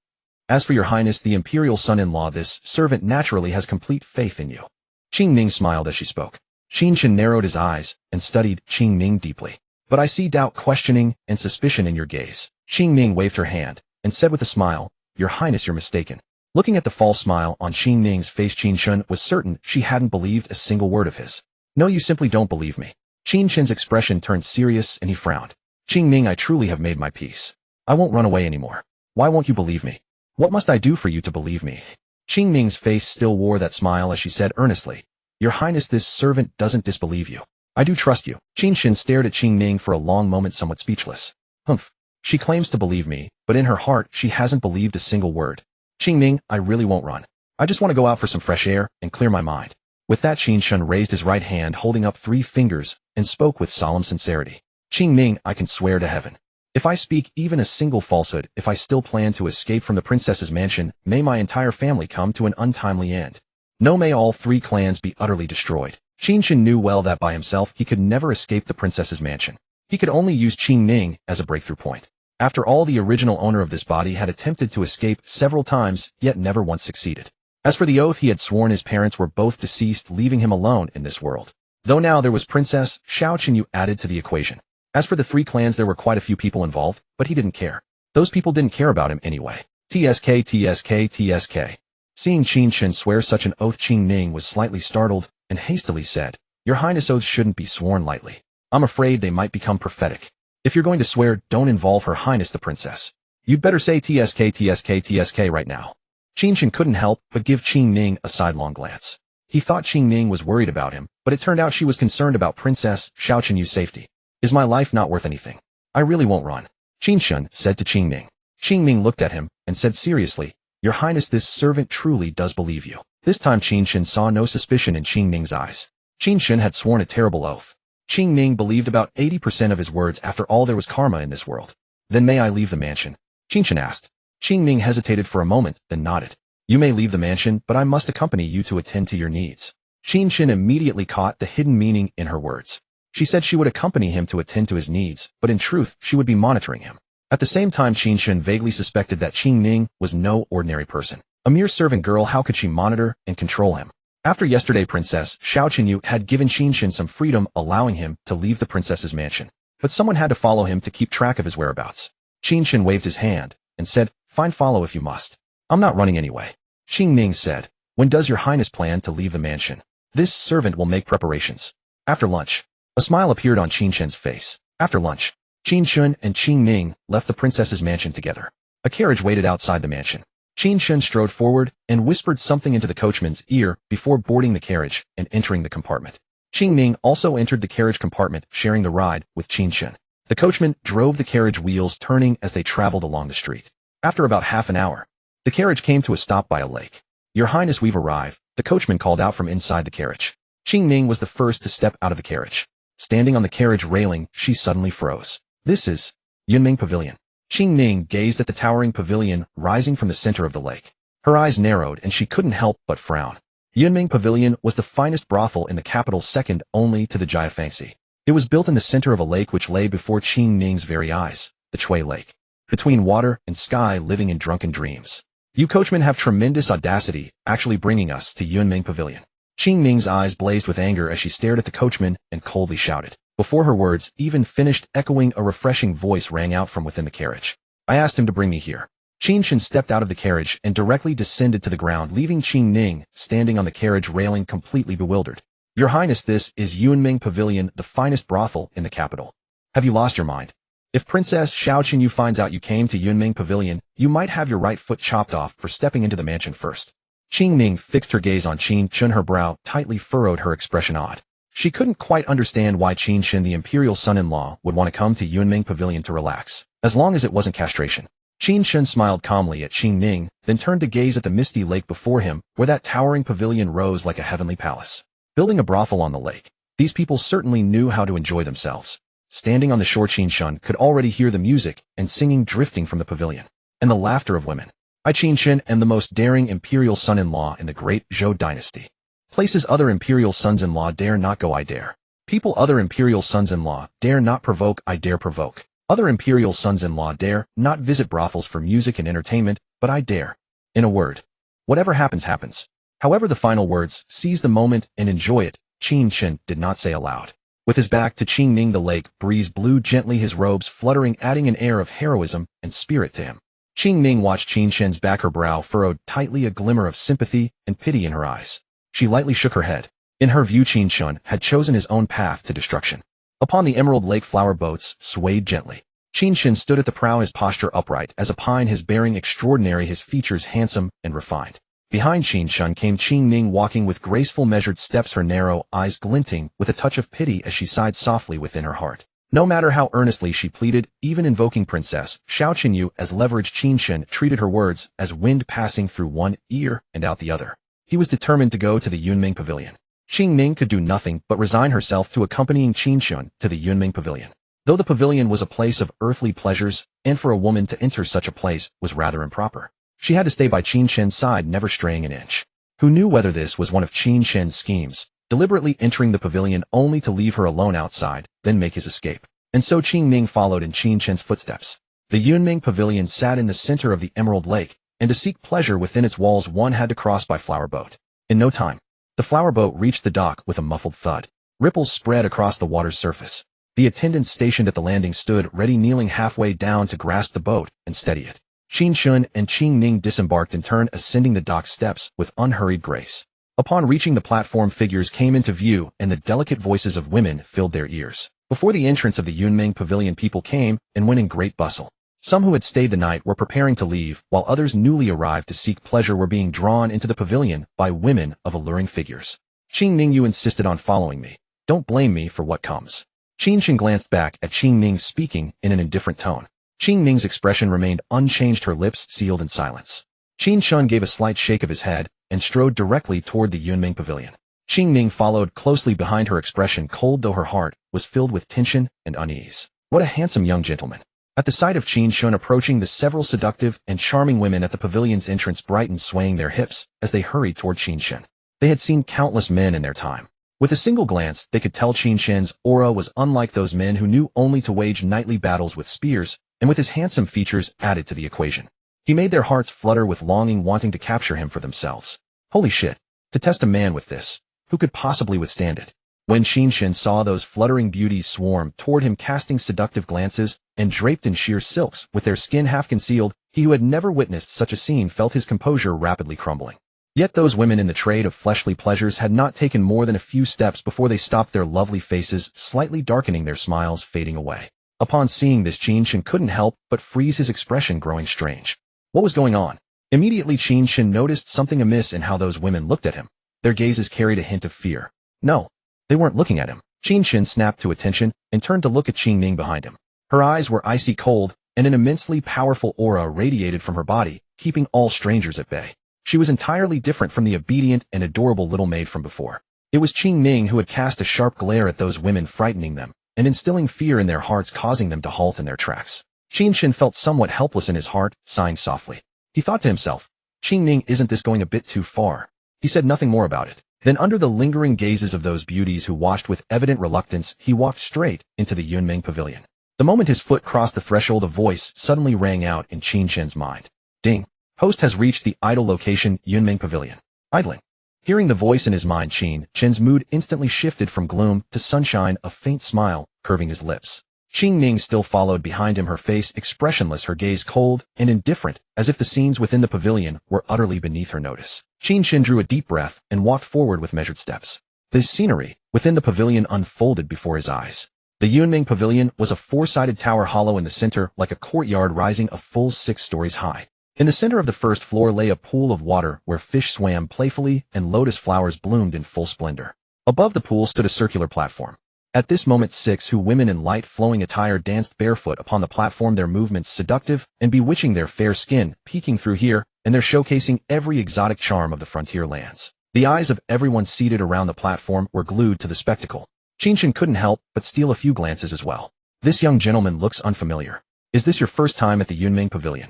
Speaker 1: As for Your Highness the Imperial Son-in-Law, this servant naturally has complete faith in you. Qing Ming smiled as she spoke. Qin Chen narrowed his eyes and studied Qing Ming deeply. But I see doubt, questioning, and suspicion in your gaze. Qing Ming waved her hand and said with a smile, Your Highness, you're mistaken. Looking at the false smile on Qing Ming's face, Qin Chen was certain she hadn't believed a single word of his. No, you simply don't believe me. Qin Chen's expression turned serious and he frowned. Qing Ming, I truly have made my peace. I won't run away anymore. Why won't you believe me? What must I do for you to believe me? Qing Ming's face still wore that smile as she said earnestly, Your Highness, this servant doesn't disbelieve you. I do trust you. Qin Chen stared at Qing Ming for a long moment, somewhat speechless. Humph. She claims to believe me, but in her heart she hasn't believed a single word. Qing Ming, I really won't run. I just want to go out for some fresh air and clear my mind. With that, Qin Chen raised his right hand, holding up 3 fingers, and spoke with solemn sincerity. Qing Ming, I can swear to heaven. If I speak even a single falsehood, if I still plan to escape from the princess's mansion, may my entire family come to an untimely end. No, may all 3 clans be utterly destroyed. Qin Chen knew well that by himself he could never escape the princess's mansion. He could only use Qing Ming as a breakthrough point. After all, the original owner of this body had attempted to escape several times, yet never once succeeded. As for the oath he had sworn, his parents were both deceased, leaving him alone in this world. Though now there was Princess Xiao Qinyu added to the equation. As for the 3 clans, there were quite a few people involved, but he didn't care. Those people didn't care about him anyway. TSK, TSK, TSK. Seeing Qin Chen swear such an oath, Qing Ming was slightly startled and hastily said, Your Highness, oaths shouldn't be sworn lightly. I'm afraid they might become prophetic. If you're going to swear, don't involve Her Highness the Princess. You'd better say TSK, TSK, TSK right now. Qin Chen couldn't help but give Qing Ming a sidelong glance. He thought Qing Ming was worried about him, but it turned out she was concerned about Princess Xiao Qinyu's safety. Is my life not worth anything? I really won't run. Qin Chen said to Qing Ming. Qing Ming looked at him and said seriously, Your Highness, this servant truly does believe you. This time Qin Chen saw no suspicion in Qing Ming's eyes. Qin Chen had sworn a terrible oath. Qing Ming believed about 80% of his words. After all, there was karma in this world. Then may I leave the mansion? Qin Chen asked. Qing Ming hesitated for a moment, then nodded. You may leave the mansion, but I must accompany you to attend to your needs. Qin Chen immediately caught the hidden meaning in her words. She said she would accompany him to attend to his needs, but in truth, she would be monitoring him. At the same time, Qin Chen vaguely suspected that Qing Ming was no ordinary person. A mere servant girl, how could she monitor and control him? After yesterday, Princess Xiao Qinyu had given Qin Chen some freedom, allowing him to leave the princess's mansion. But someone had to follow him to keep track of his whereabouts. Qin Chen waved his hand and said, Fine, follow if you must. I'm not running anyway. Qing Ming said, When does Your Highness plan to leave the mansion? This servant will make preparations. After lunch. A smile appeared on Qin Chen's face. After lunch, Qin Chen and Qing Ming left the princess's mansion together. A carriage waited outside the mansion. Qin Chen strode forward and whispered something into the coachman's ear before boarding the carriage and entering the compartment. Qin Ning also entered the carriage compartment, sharing the ride with Qin Chen. The coachman drove the carriage, wheels turning as they traveled along the street. After about half an hour, the carriage came to a stop by a lake. "Your Highness, we've arrived," the coachman called out from inside the carriage. Qin Ning was the first to step out of the carriage. Standing on the carriage railing, she suddenly froze. "This is Yunming Pavilion." Qin Ning gazed at the towering pavilion rising from the center of the lake. Her eyes narrowed and she couldn't help but frown. Yunming Pavilion was the finest brothel in the capital, second only to the Jiafangxi. It was built in the center of a lake which lay before Qin Ning's very eyes, the Chui Lake. Between water and sky, living in drunken dreams. "You coachmen have tremendous audacity, actually bringing us to Yunming Pavilion." Qin Ning's eyes blazed with anger as she stared at the coachman and coldly shouted. Before her words even finished echoing, a refreshing voice rang out from within the carriage. "I asked him to bring me here." Qin Chen stepped out of the carriage and directly descended to the ground, leaving Qin Ning standing on the carriage railing completely bewildered. "Your Highness, this is Yunming Pavilion, the finest brothel in the capital. Have you lost your mind? If Princess Xiao Qinyu finds out you came to Yunming Pavilion, you might have your right foot chopped off for stepping into the mansion first." Qin Ning fixed her gaze on Qin Chen, her brow tightly furrowed, her expression odd. She couldn't quite understand why Qin Chen, the imperial son-in-law, would want to come to Yunming Pavilion to relax, as long as it wasn't castration. Qin Chen smiled calmly at Qin Ning, then turned to gaze at the misty lake before him, where that towering pavilion rose like a heavenly palace. Building a brothel on the lake, these people certainly knew how to enjoy themselves. Standing on the shore, Qin Chen could already hear the music and singing drifting from the pavilion, and the laughter of women. "I, Qin Chen, am the most daring imperial son-in-law in the great Zhou dynasty. Places other imperial sons-in-law dare not go, I dare. People other imperial sons-in-law dare not provoke, I dare provoke. Other imperial sons-in-law dare not visit brothels for music and entertainment, but I dare. In a word, whatever happens, happens." However, the final words, "seize the moment and enjoy it," Qin Chen did not say aloud. With his back to Qin Ning, the lake breeze blew gently, his robes fluttering, adding an air of heroism and spirit to him. Qin Ning watched Qin Chen's back, her brow furrowed tightly, a glimmer of sympathy and pity in her eyes. She lightly shook her head. In her view, Qin Chen had chosen his own path to destruction. Upon the Emerald Lake, flower boats swayed gently. Qin Chen stood at the prow, his posture upright as a pine, his bearing extraordinary, his features handsome and refined. Behind Qin Chen came Qin Ning, walking with graceful measured steps, her narrow eyes glinting with a touch of pity as she sighed softly within her heart. No matter how earnestly she pleaded, even invoking Princess Xiao Qinyu as leverage, Qin Chen treated her words as wind passing through one ear and out the other. He was determined to go to the Yunming Pavilion. Qin Ning could do nothing but resign herself to accompanying Qin Chen to the Yunming Pavilion. Though the pavilion was a place of earthly pleasures, and for a woman to enter such a place was rather improper, she had to stay by Qin Chen's side, never straying an inch. Who knew whether this was one of Qin Chen's schemes, deliberately entering the pavilion only to leave her alone outside, then make his escape? And so Qin Ning followed in Qin Chen's footsteps. The Yunming Pavilion sat in the center of the Emerald Lake, and to seek pleasure within its walls one had to cross by flower boat. In no time, the flower boat reached the dock with a muffled thud. Ripples spread across the water's surface. The attendants stationed at the landing stood ready, kneeling halfway down to grasp the boat and steady it. Qin Chen and Qin Ning disembarked in turn, ascending the dock steps with unhurried grace. Upon reaching the platform, figures came into view and the delicate voices of women filled their ears. Before the entrance of the Yunming Pavilion, people came and went in great bustle. Some who had stayed the night were preparing to leave, while others newly arrived to seek pleasure were being drawn into the pavilion by women of alluring figures. "Qin Ning, you insisted on following me. Don't blame me for what comes." Qin Chen glanced back at Qin Ning, speaking in an indifferent tone. Qin Ning's expression remained unchanged, her lips sealed in silence. Qin Chen gave a slight shake of his head and strode directly toward the Yunming Pavilion. Qin Ning followed closely behind, her expression cold, though her heart was filled with tension and unease. What a handsome young gentleman. At the sight of Qin Chen approaching, the several seductive and charming women at the pavilion's entrance brightened, swaying their hips as they hurried toward Qin Chen. They had seen countless men in their time. With a single glance, they could tell Qin Chen's aura was unlike those men who knew only to wage nightly battles with spears, and with his handsome features added to the equation. He made their hearts flutter with longing, wanting to capture him for themselves. Holy shit! To test a man with this, who could possibly withstand it? When Qin Chen saw those fluttering beauties swarm toward him, casting seductive glances, and draped in sheer silks, with their skin half concealed, he who had never witnessed such a scene felt his composure rapidly crumbling. Yet those women in the trade of fleshly pleasures had not taken more than a few steps before they stopped, their lovely faces slightly darkening, their smiles fading away. Upon seeing this, Qin Chen couldn't help but freeze, his expression growing strange. What was going on? Immediately Qin Chen noticed something amiss in how those women looked at him. Their gazes carried a hint of fear. No, They weren't looking at him. Qin Chen snapped to attention and turned to look at Qin Ning behind him. Her eyes were icy cold, and an immensely powerful aura radiated from her body, keeping all strangers at bay. She was entirely different from the obedient and adorable little maid from before. It was Qin Ning who had cast a sharp glare at those women, frightening them, and instilling fear in their hearts, causing them to halt in their tracks. Qin Chen felt somewhat helpless in his heart, sighing softly. He thought to himself, Qin Ning, isn't this going a bit too far? He said nothing more about it. Then under the lingering gazes of those beauties who watched with evident reluctance, he walked straight into the Yunming Pavilion. The moment his foot crossed the threshold, a voice suddenly rang out in Qin Chen's mind. Ding! Host has reached the idle location, Yunming Pavilion. Idling. Hearing the voice in his mind, Qin Chen's mood instantly shifted from gloom to sunshine, a faint smile curving his lips. Qin Ning still followed behind him, her face expressionless, her gaze cold and indifferent, as if the scenes within the pavilion were utterly beneath her notice. Qin Chen drew a deep breath and walked forward with measured steps. The scenery within the pavilion unfolded before his eyes. The Yunming Pavilion was a four-sided tower hollow in the center, like a courtyard rising a full 6 stories high. In the center of the first floor lay a pool of water where fish swam playfully and lotus flowers bloomed in full splendor. Above the pool stood a circular platform. At this moment 6 women in light flowing attire danced barefoot upon the platform, their movements seductive and bewitching, their fair skin peeking through here and there, showcasing every exotic charm of the frontier lands. The eyes of everyone seated around the platform were glued to the spectacle. Qin Chen couldn't help but steal a few glances as well. This young gentleman looks unfamiliar. Is this your first time at the Yunming Pavilion?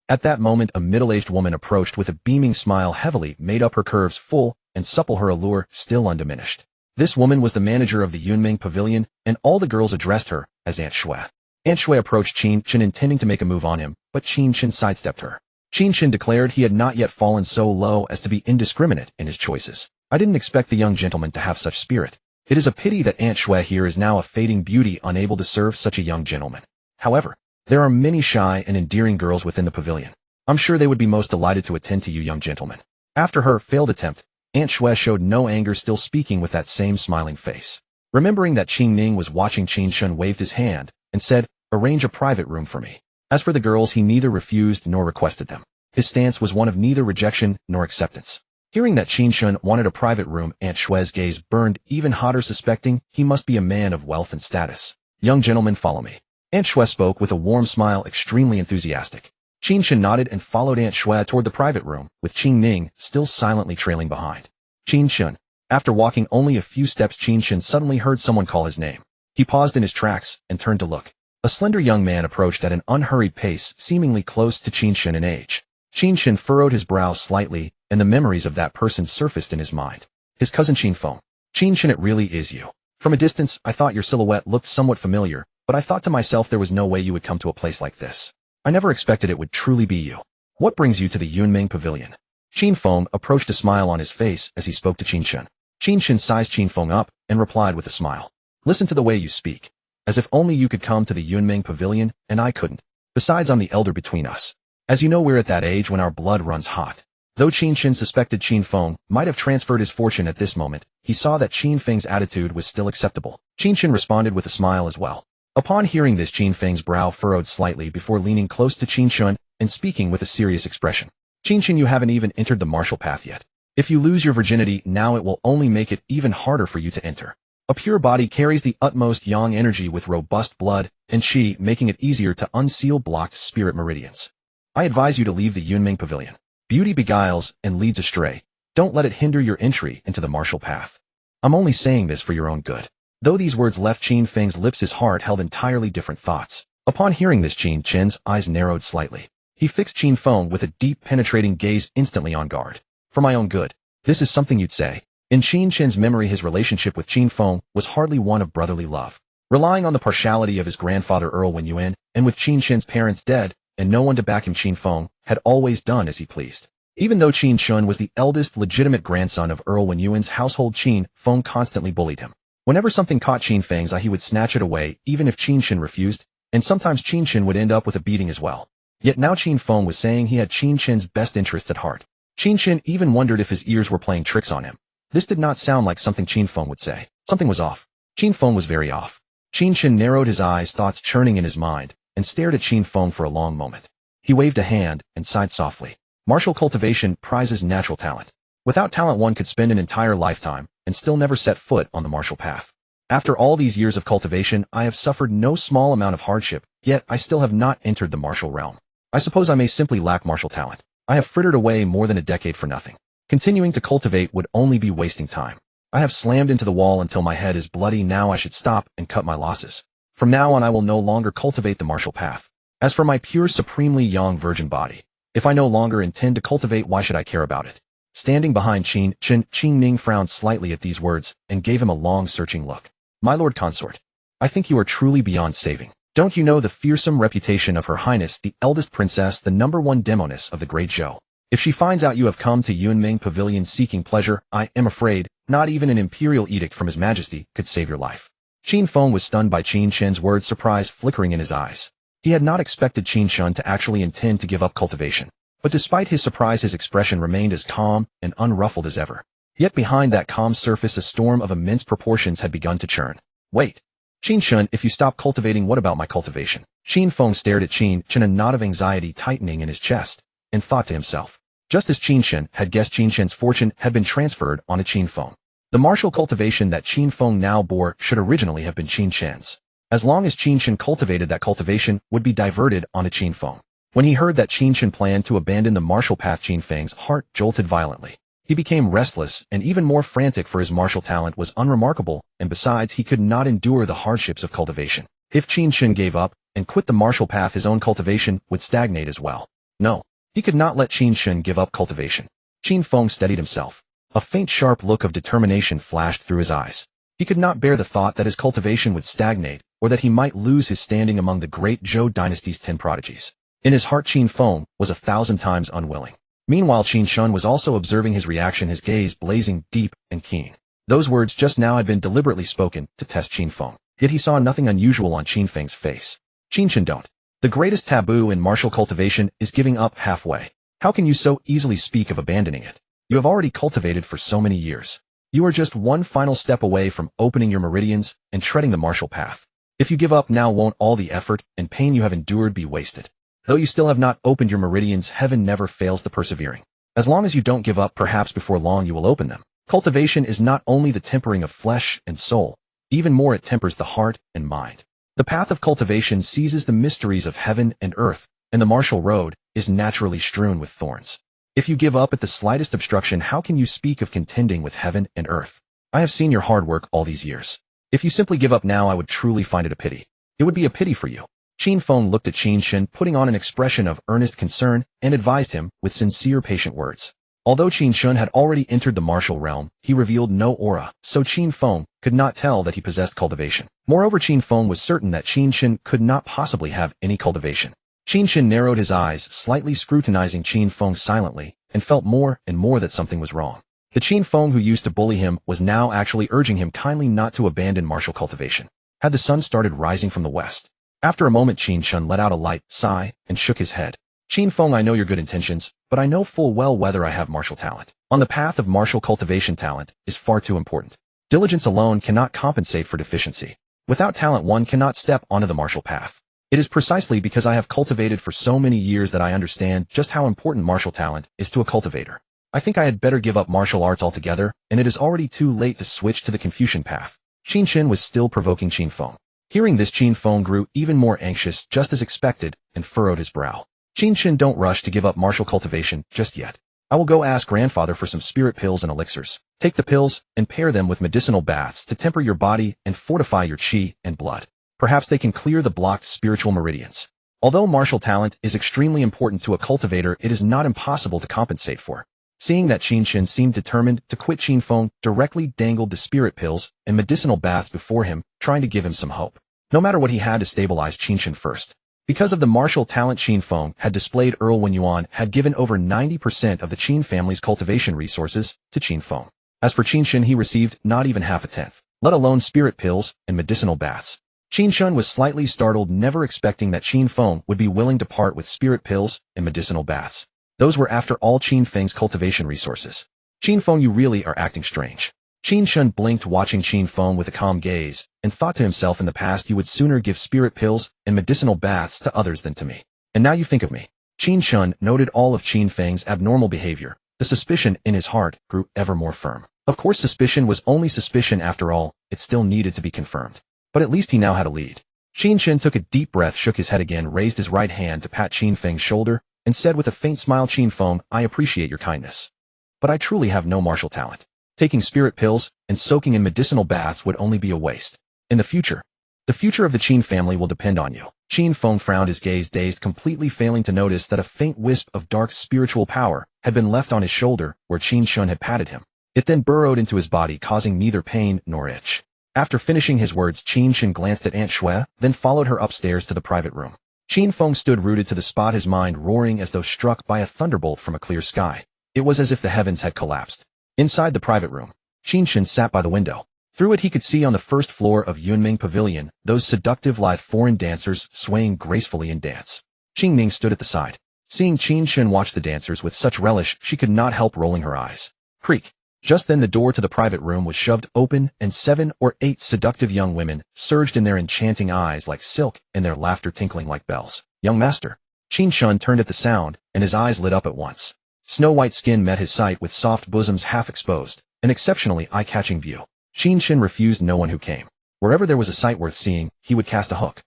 Speaker 1: At that moment, a middle-aged woman approached with a beaming smile, heavily made up, her curves full and supple, her allure still undiminished. This woman was the manager of the Yunming Pavilion, and all the girls addressed her as Aunt Shui. Aunt Shui approached Qin Chen, intending to make a move on him, but Qin Chen sidestepped her. Qin Chen declared he had not yet fallen so low as to be indiscriminate in his choices. I didn't expect the young gentleman to have such spirit. It is a pity that Aunt Shui here is now a fading beauty, unable to serve such a young gentleman. However, there are many shy and endearing girls within the pavilion. I'm sure they would be most delighted to attend to you, young gentlemen. After her failed attempt, Aunt Shui showed no anger, still speaking with that same smiling face. Remembering that Qin Ning was watching, Qin Chen waved his hand and said, arrange a private room for me. As for the girls, he neither refused nor requested them. His stance was one of neither rejection nor acceptance. Hearing that Qin Chen wanted a private room, Aunt Shui's gaze burned even hotter, suspecting he must be a man of wealth and status. Young gentlemen, follow me. Aunt Shui spoke with a warm smile, extremely enthusiastic. Qin Chen nodded and followed Aunt Shui toward the private room, with Qin Ning still silently trailing behind. Qin Chen. After walking only a few steps, Qin Chen suddenly heard someone call his name. He paused in his tracks and turned to look. A slender young man approached at an unhurried pace, seemingly close to Qin Chen in age. Qin Chen furrowed his brow slightly, and the memories of that person surfaced in his mind. His cousin Qin Feng. Qin Chen, it really is you. From a distance, I thought your silhouette looked somewhat familiar, but I thought to myself there was no way you would come to a place like this. I never expected it would truly be you. What brings you to the Yunming Pavilion? Qin Feng approached, a smile on his face as he spoke to Qin Chen. Qin Chen sized Qin Feng up and replied with a smile. Listen to the way you speak. As if only you could come to the Yunming Pavilion and I couldn't. Besides, I'm the elder between us. As you know, we're at that age when our blood runs hot. Though Qin Chen suspected Qin Feng might have transferred his fortune at this moment, he saw that Qin Feng's attitude was still acceptable. Qin Chen responded with a smile as well. Upon hearing this, Qin Feng's brow furrowed slightly before leaning close to Qin Chen and speaking with a serious expression. Qin Chen, you haven't even entered the martial path yet. If you lose your virginity now, it will only make it even harder for you to enter. A pure body carries the utmost yang energy with robust blood and qi, making it easier to unseal blocked spirit meridians. I advise you to leave the Yunming Pavilion. Beauty beguiles and leads astray. Don't let it hinder your entry into the martial path. I'm only saying this for your own good. Though these words left Qin Feng's lips, his heart held entirely different thoughts. Upon hearing this, Qin Chen's eyes narrowed slightly. He fixed Qin Feng with a deep, penetrating gaze, instantly on guard. For my own good. This is something you'd say. In Qin Chen's memory, his relationship with Qin Feng was hardly one of brotherly love. Relying on the partiality of his grandfather Earl Wenyuan, and with Qin Chen's parents dead, and no one to back him, Qin Feng had always done as he pleased. Even though Qin Chen was the eldest legitimate grandson of Earl Wenyuan's household, Qin Feng constantly bullied him. Whenever something caught Qin Feng's eye, he would snatch it away, even if Qin Chen refused, and sometimes Qin Chen would end up with a beating as well. Yet now Qin Feng was saying he had Qin Chen's best interests at heart. Qin Chen even wondered if his ears were playing tricks on him. This did not sound like something Qin Feng would say. Something was off. Qin Feng was very off. Qin Chen narrowed his eyes, thoughts churning in his mind, and stared at Qin Feng for a long moment. He waved a hand and sighed softly. Martial cultivation prizes natural talent. Without talent, one could spend an entire lifetime and still never set foot on the martial path. After all these years of cultivation, I have suffered no small amount of hardship, yet I still have not entered the martial realm. I suppose I may simply lack martial talent. I have frittered away more than a decade for nothing. Continuing to cultivate would only be wasting time. I have slammed into the wall until my head is bloody. Now I should stop and cut my losses. From now on I will no longer cultivate the martial path. As for my pure supremely young virgin body, if I no longer intend to cultivate, why should I care about it? Standing behind Qin Chen, Qin Ning frowned slightly at these words and gave him a long searching look. My lord consort, I think you are truly beyond saving. Don't you know the fearsome reputation of Her Highness the eldest princess, the #1 Demoness of the Great Zhou? If she finds out you have come to Yunming Pavilion seeking pleasure, I am afraid not even an imperial edict from His Majesty could save your life. Qin Feng was stunned by Qin Chen's words, surprise flickering in his eyes. He had not expected Qin Chen to actually intend to give up cultivation. But despite his surprise, his expression remained as calm and unruffled as ever. Yet behind that calm surface a storm of immense proportions had begun to churn. Wait. Qin Chen, if you stop cultivating, what about my cultivation? Qin Feng stared at Qin Chen, a knot of anxiety tightening in his chest, and thought to himself. Just as Qin Chen had guessed, Qin Chen's fortune had been transferred onto Qin Feng. The martial cultivation that Qin Feng now bore should originally have been Qin Chen's. As long as Qin Chen cultivated, that cultivation would be diverted onto Qin Feng. When he heard that Qin Chen planned to abandon the martial path, Qin Feng's heart jolted violently. He became restless and even more frantic, for his martial talent was unremarkable, and besides he could not endure the hardships of cultivation. If Qin Chen gave up and quit the martial path, his own cultivation would stagnate as well. No, he could not let Qin Chen give up cultivation. Qin Feng steadied himself. A faint sharp look of determination flashed through his eyes. He could not bear the thought that his cultivation would stagnate, or that he might lose his standing among the great Zhou dynasty's 10 prodigies. In his heart, Qin Feng was 1,000 times unwilling. Meanwhile, Qin Chen was also observing his reaction, his gaze blazing deep and keen. Those words just now had been deliberately spoken to test Qin Feng, yet he saw nothing unusual on Qin Feng's face. Qin Chen, don't. The greatest taboo in martial cultivation is giving up halfway. How can you so easily speak of abandoning it? You have already cultivated for so many years. You are just one final step away from opening your meridians and treading the martial path. If you give up now, won't all the effort and pain you have endured be wasted? Though you still have not opened your meridians, heaven never fails the persevering. As long as you don't give up, perhaps before long you will open them. Cultivation is not only the tempering of flesh and soul, even more it tempers the heart and mind. The path of cultivation seizes the mysteries of heaven and earth, and the martial road is naturally strewn with thorns. If you give up at the slightest obstruction, how can you speak of contending with heaven and earth? I have seen your hard work all these years. If you simply give up now, I would truly find it a pity. It would be a pity for you. Qin Feng looked at Qin Chen, putting on an expression of earnest concern, and advised him with sincere, patient words. Although Qin Chen had already entered the martial realm, he revealed no aura, so Qin Feng could not tell that he possessed cultivation. Moreover, Qin Feng was certain that Qin Chen could not possibly have any cultivation. Qin Chen narrowed his eyes, slightly scrutinizing Qin Feng silently, and felt more and more that something was wrong. The Qin Feng who used to bully him was now actually urging him kindly not to abandon martial cultivation. Had the sun started rising from the west? After a moment, Qin Chen let out a light sigh and shook his head. Qin Feng, I know your good intentions, but I know full well whether I have martial talent. On the path of martial cultivation, talent is far too important. Diligence alone cannot compensate for deficiency. Without talent, one cannot step onto the martial path. It is precisely because I have cultivated for so many years that I understand just how important martial talent is to a cultivator. I think I had better give up martial arts altogether, and it is already too late to switch to the Confucian path. Qin Chen was still provoking Qin Feng. Hearing this, Qin Feng grew even more anxious, just as expected, and furrowed his brow. Qin Chen, don't rush to give up martial cultivation just yet. I will go ask grandfather for some spirit pills and elixirs. Take the pills and pair them with medicinal baths to temper your body and fortify your qi and blood. Perhaps they can clear the blocked spiritual meridians. Although martial talent is extremely important to a cultivator, it is not impossible to compensate for. Seeing that Qin Chen seemed determined to quit, Qin Feng directly dangled the spirit pills and medicinal baths before him, trying to give him some hope. No matter what, he had to stabilize Qin Chen first. Because of the martial talent Qin Feng had displayed, Earl Wenyuan had given over 90% of the Qin family's cultivation resources to Qin Feng. As for Qin Chen, he received not even half a tenth, let alone spirit pills and medicinal baths. Qin Chen was slightly startled, never expecting that Qin Feng would be willing to part with spirit pills and medicinal baths. Those were, after all, Qin Feng's cultivation resources. Qin Feng, you really are acting strange. Qin Chen blinked, watching Qin Feng with a calm gaze, and thought to himself, in the past you would sooner give spirit pills and medicinal baths to others than to me. And now you think of me. Qin Chen noted all of Qin Feng's abnormal behavior. The suspicion in his heart grew ever more firm. Of course suspicion was only suspicion after all, it still needed to be confirmed. But at least he now had a lead. Qin Chen took a deep breath, shook his head again, raised his right hand to pat Qin Feng's shoulder, and said with a faint smile, Qin Feng, I appreciate your kindness. But I truly have no martial talent. Taking spirit pills and soaking in medicinal baths would only be a waste. In the future of the Qin family will depend on you. Qin Feng frowned, his gaze dazed, completely failing to notice that a faint wisp of dark spiritual power had been left on his shoulder where Qin Chen had patted him. It then burrowed into his body, causing neither pain nor itch. After finishing his words, Qin Chen glanced at Aunt Shui, then followed her upstairs to the private room. Qin Feng stood rooted to the spot, his mind roaring as though struck by a thunderbolt from a clear sky. It was as if the heavens had collapsed. Inside the private room, Qin Chen sat by the window. Through it he could see on the first floor of Yunming Pavilion those seductive lithe foreign dancers swaying gracefully in dance. Qing Ning stood at the side. Seeing Qin Chen watch the dancers with such relish, she could not help rolling her eyes. Creak. Just then the door to the private room was shoved open, and 7 or 8 seductive young women surged in, their enchanting eyes like silk and their laughter tinkling like bells. Young master. Qin Chen turned at the sound, and his eyes lit up at once. Snow-white skin met his sight with soft bosoms half exposed, an exceptionally eye-catching view. Qin Chen refused no one who came. Wherever there was a sight worth seeing, he would cast a hook.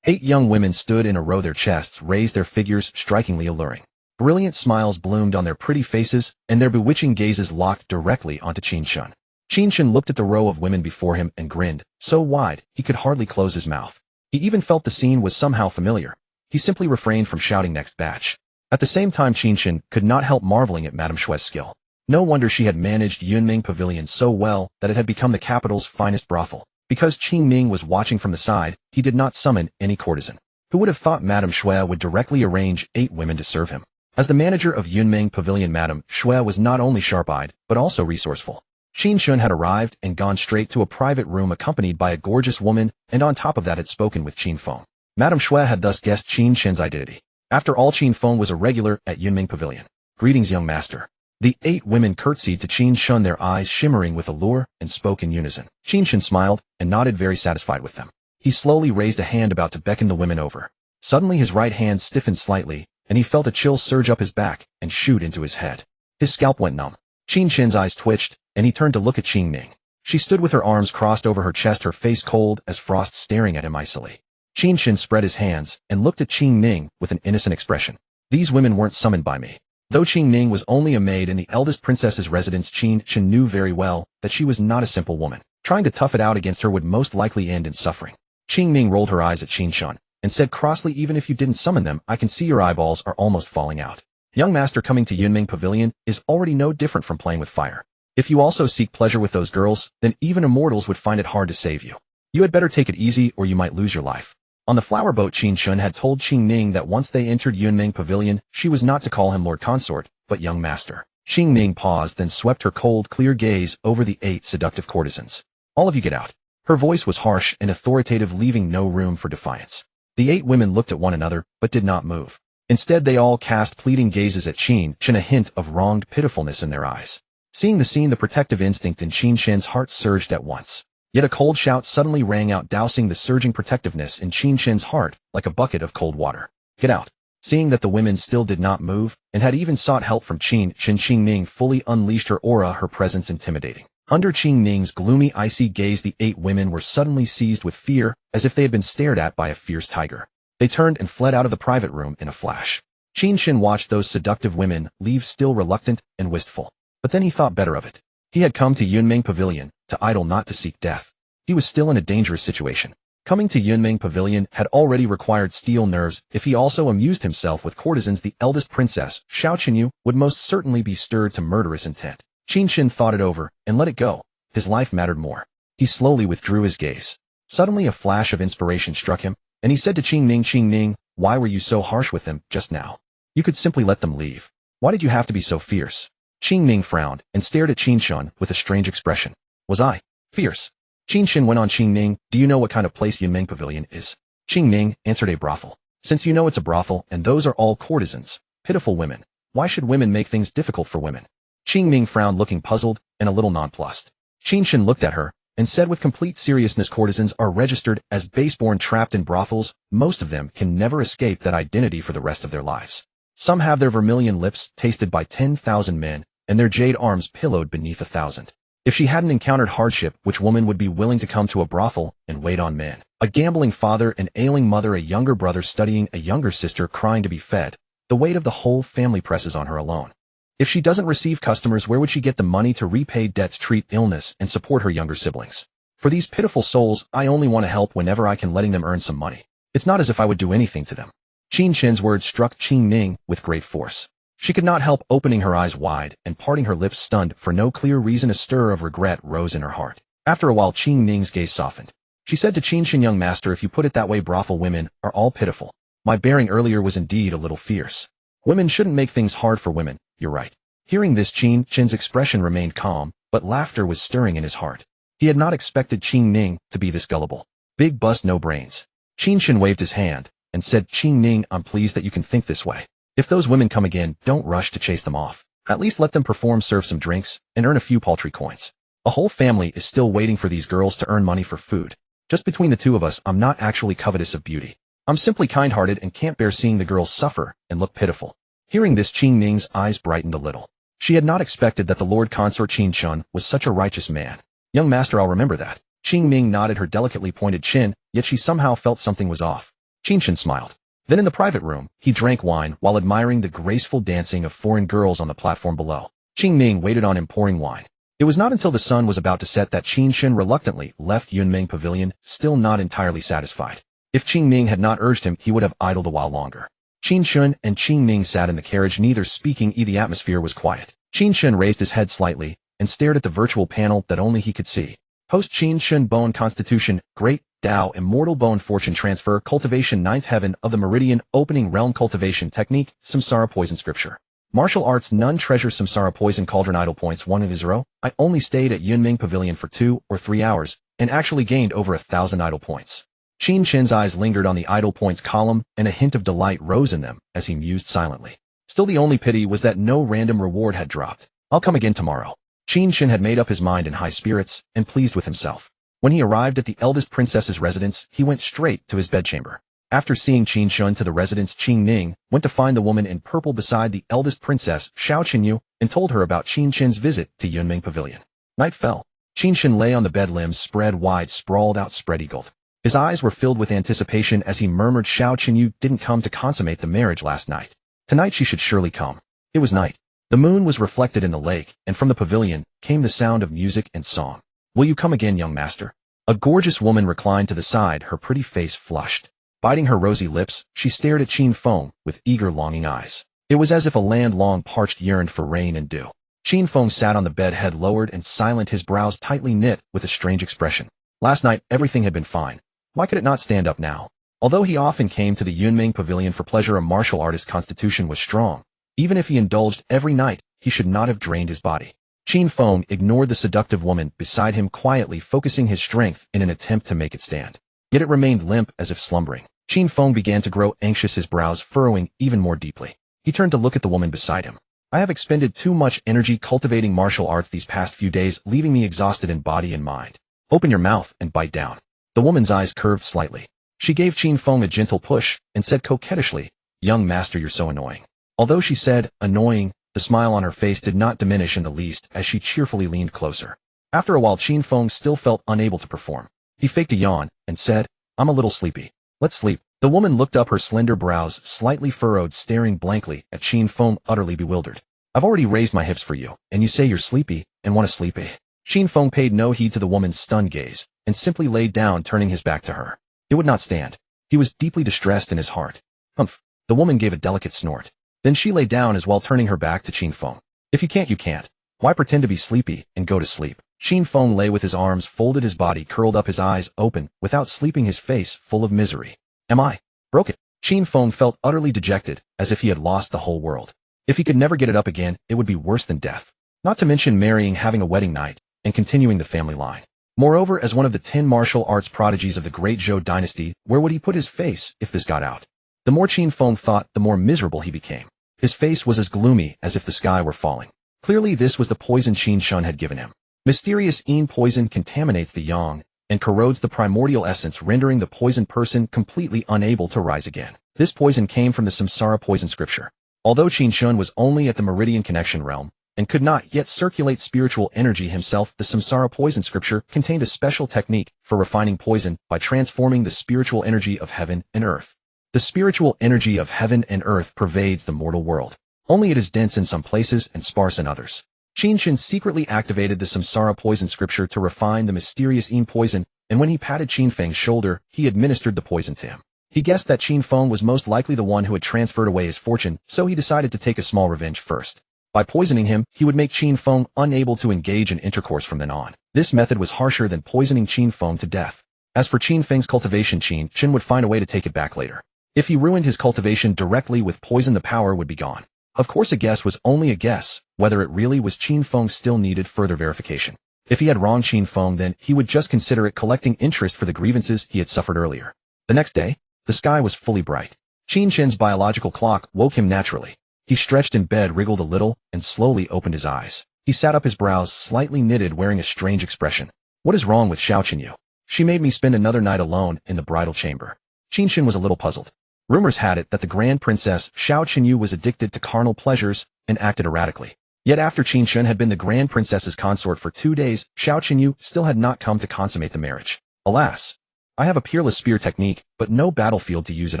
Speaker 1: 8 young women stood in a row, their chests raised, their figures strikingly alluring. Brilliant smiles bloomed on their pretty faces, and their bewitching gazes locked directly onto Qin Chen. Qin Chen looked at the row of women before him and grinned, so wide he could hardly close his mouth. He even felt the scene was somehow familiar. He simply refrained from shouting next batch. At the same time, Qin Chen could not help marveling at Madame Shui's skill. No wonder she had managed Yunming Pavilion so well that it had become the capital's finest brothel. Because Qin Ning was watching from the side, he did not summon any courtesan. Who would have thought Madame Shui would directly arrange 8 women to serve him? As the manager of Yunming Pavilion, Madame Shui was not only sharp-eyed, but also resourceful. Qin Chen had arrived and gone straight to a private room accompanied by a gorgeous woman, and on top of that had spoken with Qin Feng. Madame Shui had thus guessed Qin Chen's identity. After all, Qin Feng was a regular at Yunming Pavilion. Greetings, young master. The 8 women curtsied to Qin Chen, their eyes shimmering with allure, and spoke in unison. Qin Chen smiled and nodded, very satisfied with them. He slowly raised a hand about to beckon the women over. Suddenly his right hand stiffened slightly, and he felt a chill surge up his back and shoot into his head. His scalp went numb. Qin Chen's eyes twitched, and he turned to look at Qin Ning. She stood with her arms crossed over her chest, her face cold as frost, staring at him icily. Qin Chen spread his hands and looked at Qin Ning with an innocent expression. These women weren't summoned by me. Though Qin Ning was only a maid in the eldest princess's residence, Qin Chen knew very well that she was not a simple woman. Trying to tough it out against her would most likely end in suffering. Qin Ning rolled her eyes at Qin Chen and said crossly, even if you didn't summon them, I can see your eyeballs are almost falling out. Young master, coming to Yunming Pavilion is already no different from playing with fire. If you also seek pleasure with those girls, then even immortals would find it hard to save you. You had better take it easy or you might lose your life. On the flower boat, Qin Chen had told Qin Ning that once they entered Yunming Pavilion, she was not to call him Lord Consort, but young master. Qin Ning paused, then swept her cold, clear gaze over the 8 seductive courtesans. All of you get out. Her voice was harsh and authoritative, leaving no room for defiance. The 8 women looked at one another, but did not move. Instead, they all cast pleading gazes at Qin Chen, a hint of wronged pitifulness in their eyes. Seeing the scene, the protective instinct in Qin Chen's heart surged at once. Yet a cold shout suddenly rang out, dousing the surging protectiveness in Qin Chen's heart like a bucket of cold water. Get out. Seeing that the women still did not move, and had even sought help from Qin Chen, Qin Ning fully unleashed her aura, her presence intimidating. Under Qin Ning's gloomy, icy gaze, the 8 women were suddenly seized with fear, as if they had been stared at by a fierce tiger. They turned and fled out of the private room in a flash. Qin Chen watched those seductive women leave, still reluctant and wistful. But then he thought better of it. He had come to Yunming Pavilion to idle, not to seek death. He was still in a dangerous situation. Coming to Yunming Pavilion had already required steel nerves. If he also amused himself with courtesans, the eldest princess, Xiao Qinyu, would most certainly be stirred to murderous intent. Qin Chen thought it over and let it go. His life mattered more. He slowly withdrew his gaze. Suddenly a flash of inspiration struck him, and he said to Qin Ning, why were you so harsh with them just now? You could simply let them leave. Why did you have to be so fierce? Qin Ning frowned and stared at Qin Chen with a strange expression. Was I fierce? Qin Chen went on. Qin Ning, do you know what kind of place Yunming Pavilion is? Qin Ning answered, a brothel. Since you know it's a brothel, and those are all courtesans, pitiful women, why should women make things difficult for women? Qin Ning frowned, looking puzzled and a little nonplussed. Qin Chen looked at her and said with complete seriousness, courtesans are registered as baseborn, trapped in brothels. Most of them can never escape that identity for the rest of their lives. Some have their vermilion lips tasted by 10,000 men, and their jade arms pillowed beneath 1,000. If she hadn't encountered hardship, which woman would be willing to come to a brothel and wait on men? A gambling father, an ailing mother, a younger brother studying, a younger sister crying to be fed. The weight of the whole family presses on her alone. If she doesn't receive customers, where would she get the money to repay debts, treat illness, and support her younger siblings? For these pitiful souls, I only want to help whenever I can, letting them earn some money. It's not as if I would do anything to them. Qin Chen's words struck Qin Ning with great force. She could not help opening her eyes wide and parting her lips, stunned for no clear reason. A stir of regret rose in her heart. After a while, Qin Ning's gaze softened. She said to Qin Chen, "Young master, if you put it that way, brothel women are all pitiful. My bearing earlier was indeed a little fierce. Women shouldn't make things hard for women, you're right." Hearing this, Qin Chen's expression remained calm, but laughter was stirring in his heart. He had not expected Qin Ning to be this gullible. Big bust, no brains. Qin Chen waved his hand and said, "Qin Ning, I'm pleased that you can think this way. If those women come again, don't rush to chase them off. At least let them perform, serve some drinks, and earn a few paltry coins. A whole family is still waiting for these girls to earn money for food. Just between the two of us, I'm not actually covetous of beauty. I'm simply kind-hearted and can't bear seeing the girls suffer and look pitiful." Hearing this, Qin Ning's eyes brightened a little. She had not expected that the Lord Consort Qin Chen was such a righteous man. "Young master, I'll remember that." Qin Ning nodded her delicately pointed chin, yet she somehow felt something was off. Qin Chen smiled. Then in the private room, he drank wine while admiring the graceful dancing of foreign girls on the platform below. Qin Ning waited on him, pouring wine. It was not until the sun was about to set that Qin Chen reluctantly left Yunming Pavilion, still not entirely satisfied. If Qin Ning had not urged him, he would have idled a while longer. Qin Chen and Qin Ning sat in the carriage, neither speaking. The atmosphere was quiet. Qin Chen raised his head slightly and stared at the virtual panel that only he could see. Post Qin Chen Bone Constitution, Great Tao, Immortal Bone Fortune Transfer, Cultivation, Ninth Heaven of the Meridian, Opening Realm Cultivation Technique, Samsara Poison Scripture. Martial Arts, None Treasure, Samsara Poison Cauldron, Idle Points 1 of 0. I only stayed at Yunming Pavilion for 2 or 3 hours, and actually gained over 1,000 idle points. Qin Chen's eyes lingered on the idle points column, and a hint of delight rose in them as he mused silently. Still, the only pity was that no random reward had dropped. "I'll come again tomorrow." Qin Chen had made up his mind in high spirits and pleased with himself. When he arrived at the eldest princess's residence, he went straight to his bedchamber. After seeing Qin Chen to the residence, Qin Ning went to find the woman in purple beside the eldest princess, Xiao Qinyu, and told her about Qin Chen's visit to Yunming Pavilion. Night fell. Qin Chen lay on the bed, limbs spread wide, sprawled out, spread-eagled. His eyes were filled with anticipation as he murmured, "Xiao Qinyu didn't come to consummate the marriage last night. Tonight she should surely come." It was night. The moon was reflected in the lake, and from the pavilion came the sound of music and song. "Will you come again, young master?" A gorgeous woman reclined to the side, her pretty face flushed. Biting her rosy lips, she stared at Qin Feng with eager, longing eyes. It was as if a land long parched yearned for rain and dew. Qin Feng sat on the bed, head lowered and silent, his brows tightly knit with a strange expression. Last night, everything had been fine. Why could it not stand up now? Although he often came to the Yunming Pavilion for pleasure, a martial artist's constitution was strong. Even if he indulged every night, he should not have drained his body. Qin Feng ignored the seductive woman beside him, quietly focusing his strength in an attempt to make it stand. Yet it remained limp, as if slumbering. Qin Feng began to grow anxious, his brows furrowing even more deeply. He turned to look at the woman beside him. "I have expended too much energy cultivating martial arts these past few days, leaving me exhausted in body and mind. Open your mouth and bite down." The woman's eyes curved slightly. She gave Qin Feng a gentle push and said coquettishly, "Young master, you're so annoying." Although she said, "annoying," the smile on her face did not diminish in the least as she cheerfully leaned closer. After a while, Qin Feng still felt unable to perform. He faked a yawn and said, "I'm a little sleepy. Let's sleep." The woman looked up, her slender brows slightly furrowed, staring blankly at Qin Feng, utterly bewildered. "I've already raised my hips for you, and you say you're sleepy and want to sleep, eh?" Qin Feng paid no heed to the woman's stunned gaze and simply laid down, turning his back to her. It would not stand. He was deeply distressed in his heart. "Humph." The woman gave a delicate snort. Then she lay down as well, turning her back to Qin Feng. "If you can't, you can't. Why pretend to be sleepy and go to sleep?" Qin Feng lay with his arms folded, his body curled up, his eyes open, without sleeping, his face full of misery. "Am I broken?" Qin Feng felt utterly dejected, as if he had lost the whole world. If he could never get it up again, it would be worse than death. Not to mention marrying, having a wedding night, and continuing the family line. Moreover, as one of the 10 martial arts prodigies of the Great Zhou dynasty, where would he put his face if this got out? The more Qin Feng thought, the more miserable he became. His face was as gloomy as if the sky were falling. Clearly this was the poison Qin Chen had given him. Mysterious Yin poison contaminates the yang and corrodes the primordial essence, rendering the poisoned person completely unable to rise again. This poison came from the Samsara Poison Scripture. Although Qin Chen was only at the Meridian Connection realm, and could not yet circulate spiritual energy himself. The samsara poison scripture contained a special technique for refining poison by transforming the spiritual energy of heaven and earth. The spiritual energy of heaven and earth pervades the mortal world. Only it is dense in some places and sparse in others. Qin Chen secretly activated the samsara poison scripture to refine the mysterious Yin poison, and when he patted Qin Feng's shoulder, he administered the poison to him. He guessed that Qin Feng was most likely the one who had transferred away his fortune, so he decided to take a small revenge first. By poisoning him, he would make Qin Feng unable to engage in intercourse from then on. This method was harsher than poisoning Qin Feng to death. As for Qin Feng's cultivation, Qin Chen would find a way to take it back later. If he ruined his cultivation directly with poison, the power would be gone. Of course, a guess was only a guess. Whether it really was Qin Feng still needed further verification. If he had wronged Qin Feng, then he would just consider it collecting interest for the grievances he had suffered earlier. The next day, the sky was fully bright. Qin Chen's biological clock woke him naturally. He stretched in bed, wriggled a little, and slowly opened his eyes. He sat up, his brows slightly knitted, wearing a strange expression. What is wrong with Xiao Qinyu? She made me spend another night alone in the bridal chamber. Qin Chen was a little puzzled. Rumors had it that the Grand Princess Xiao Qinyu was addicted to carnal pleasures and acted erratically. Yet after Qin Chen had been the Grand Princess's consort for 2 days, Xiao Qinyu still had not come to consummate the marriage. Alas! I have a peerless spear technique, but no battlefield to use it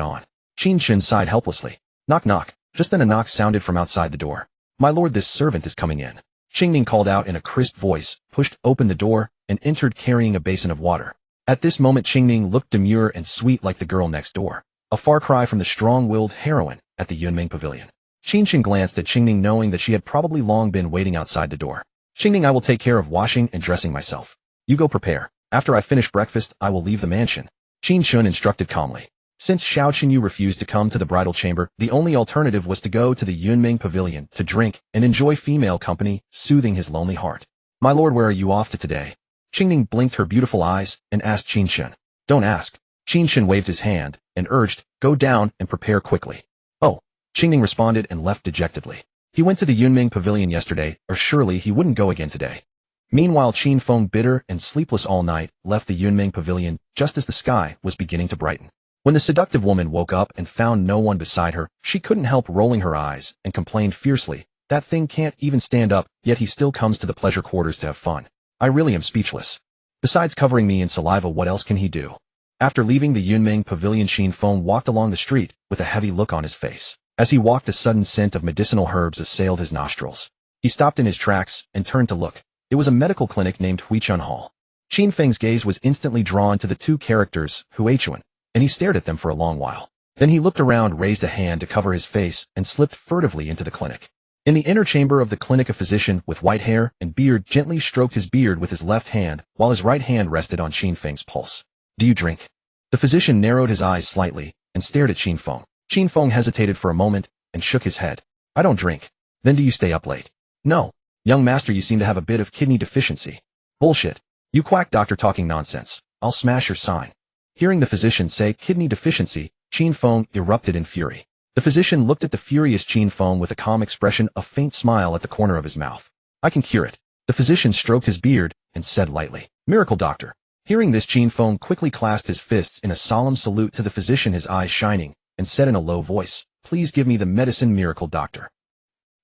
Speaker 1: on. Qin Chen sighed helplessly. Knock knock. Just then a knock sounded from outside the door. My lord, this servant is coming in. Qingning called out in a crisp voice, pushed open the door, and entered carrying a basin of water. At this moment Qingning looked demure and sweet like the girl next door. A far cry from the strong-willed heroine at the Yunming Pavilion. Qin Chen glanced at Qingning, knowing that she had probably long been waiting outside the door. Qingning, I will take care of washing and dressing myself. You go prepare. After I finish breakfast, I will leave the mansion. Qin Chen instructed calmly. Since Xiao Qinyu refused to come to the bridal chamber, the only alternative was to go to the Yunming Pavilion to drink and enjoy female company, soothing his lonely heart. My lord, where are you off to today? Qingning blinked her beautiful eyes and asked Qin Chen. Don't ask. Qin Chen waved his hand and urged, go down and prepare quickly. Oh, Qingning responded and left dejectedly. He went to the Yunming Pavilion yesterday, or surely he wouldn't go again today. Meanwhile, Qin Feng, bitter and sleepless all night, left the Yunming Pavilion just as the sky was beginning to brighten. When the seductive woman woke up and found no one beside her, she couldn't help rolling her eyes and complained fiercely, that thing can't even stand up, yet he still comes to the pleasure quarters to have fun. I really am speechless. Besides covering me in saliva, what else can he do? After leaving the Yunming Pavilion, Qin Feng walked along the street with a heavy look on his face. As he walked, a sudden scent of medicinal herbs assailed his nostrils. He stopped in his tracks and turned to look. It was a medical clinic named Huichun Hall. Qin Feng's gaze was instantly drawn to the two characters, Huichun, and he stared at them for a long while. Then he looked around, raised a hand to cover his face, and slipped furtively into the clinic. In the inner chamber of the clinic, a physician with white hair and beard gently stroked his beard with his left hand, while his right hand rested on Qin Feng's pulse. Do you drink? The physician narrowed his eyes slightly and stared at Qin Feng. Qin Feng hesitated for a moment and shook his head. I don't drink. Then do you stay up late? No. Young master, you seem to have a bit of kidney deficiency. Bullshit. You quack doctor talking nonsense. I'll smash your sign. Hearing the physician say kidney deficiency, Qin Feng erupted in fury. The physician looked at the furious Qin Feng with a calm expression, a faint smile at the corner of his mouth. I can cure it. The physician stroked his beard and said lightly, Miracle doctor. Hearing this, Qin Feng quickly clasped his fists in a solemn salute to the physician, his eyes shining, and said in a low voice, Please give me the medicine, Miracle doctor.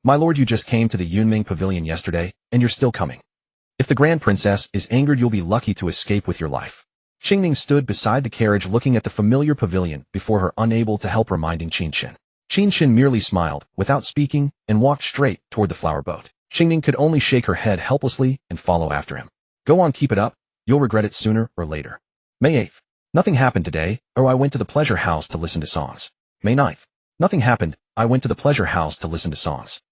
Speaker 1: My lord, you just came to the Yunming Pavilion yesterday, and you're still coming. If the Grand Princess is angered, you'll be lucky to escape with your life. Qingning stood beside the carriage looking at the familiar pavilion before her, unable to help reminding Qin Chen. Qin Chen merely smiled, without speaking, and walked straight toward the flower boat. Qingning could only shake her head helplessly and follow after him. Go on, keep it up. You'll regret it sooner or later. May 8th. Nothing happened today, or I went to the pleasure house to listen to songs. May 9th. Nothing happened, I went to the pleasure house to listen to songs.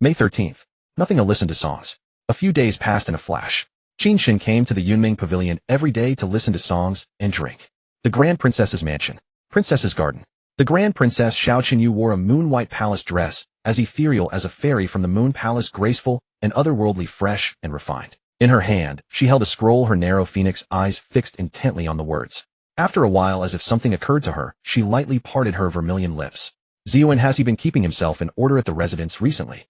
Speaker 1: May 13th. Nothing, I listened to songs. A few days passed in a flash. Qin Chen came to the Yunming Pavilion every day to listen to songs and drink. The Grand Princess's mansion. Princess's garden. The Grand Princess Xiao Qinyu wore a moon-white palace dress, as ethereal as a fairy from the moon palace, graceful and otherworldly, fresh and refined. In her hand, she held a scroll, her narrow phoenix eyes fixed intently on the words. After a while, as if something occurred to her, she lightly parted her vermilion lips. Ziyuan, has he been keeping himself in order at the residence recently?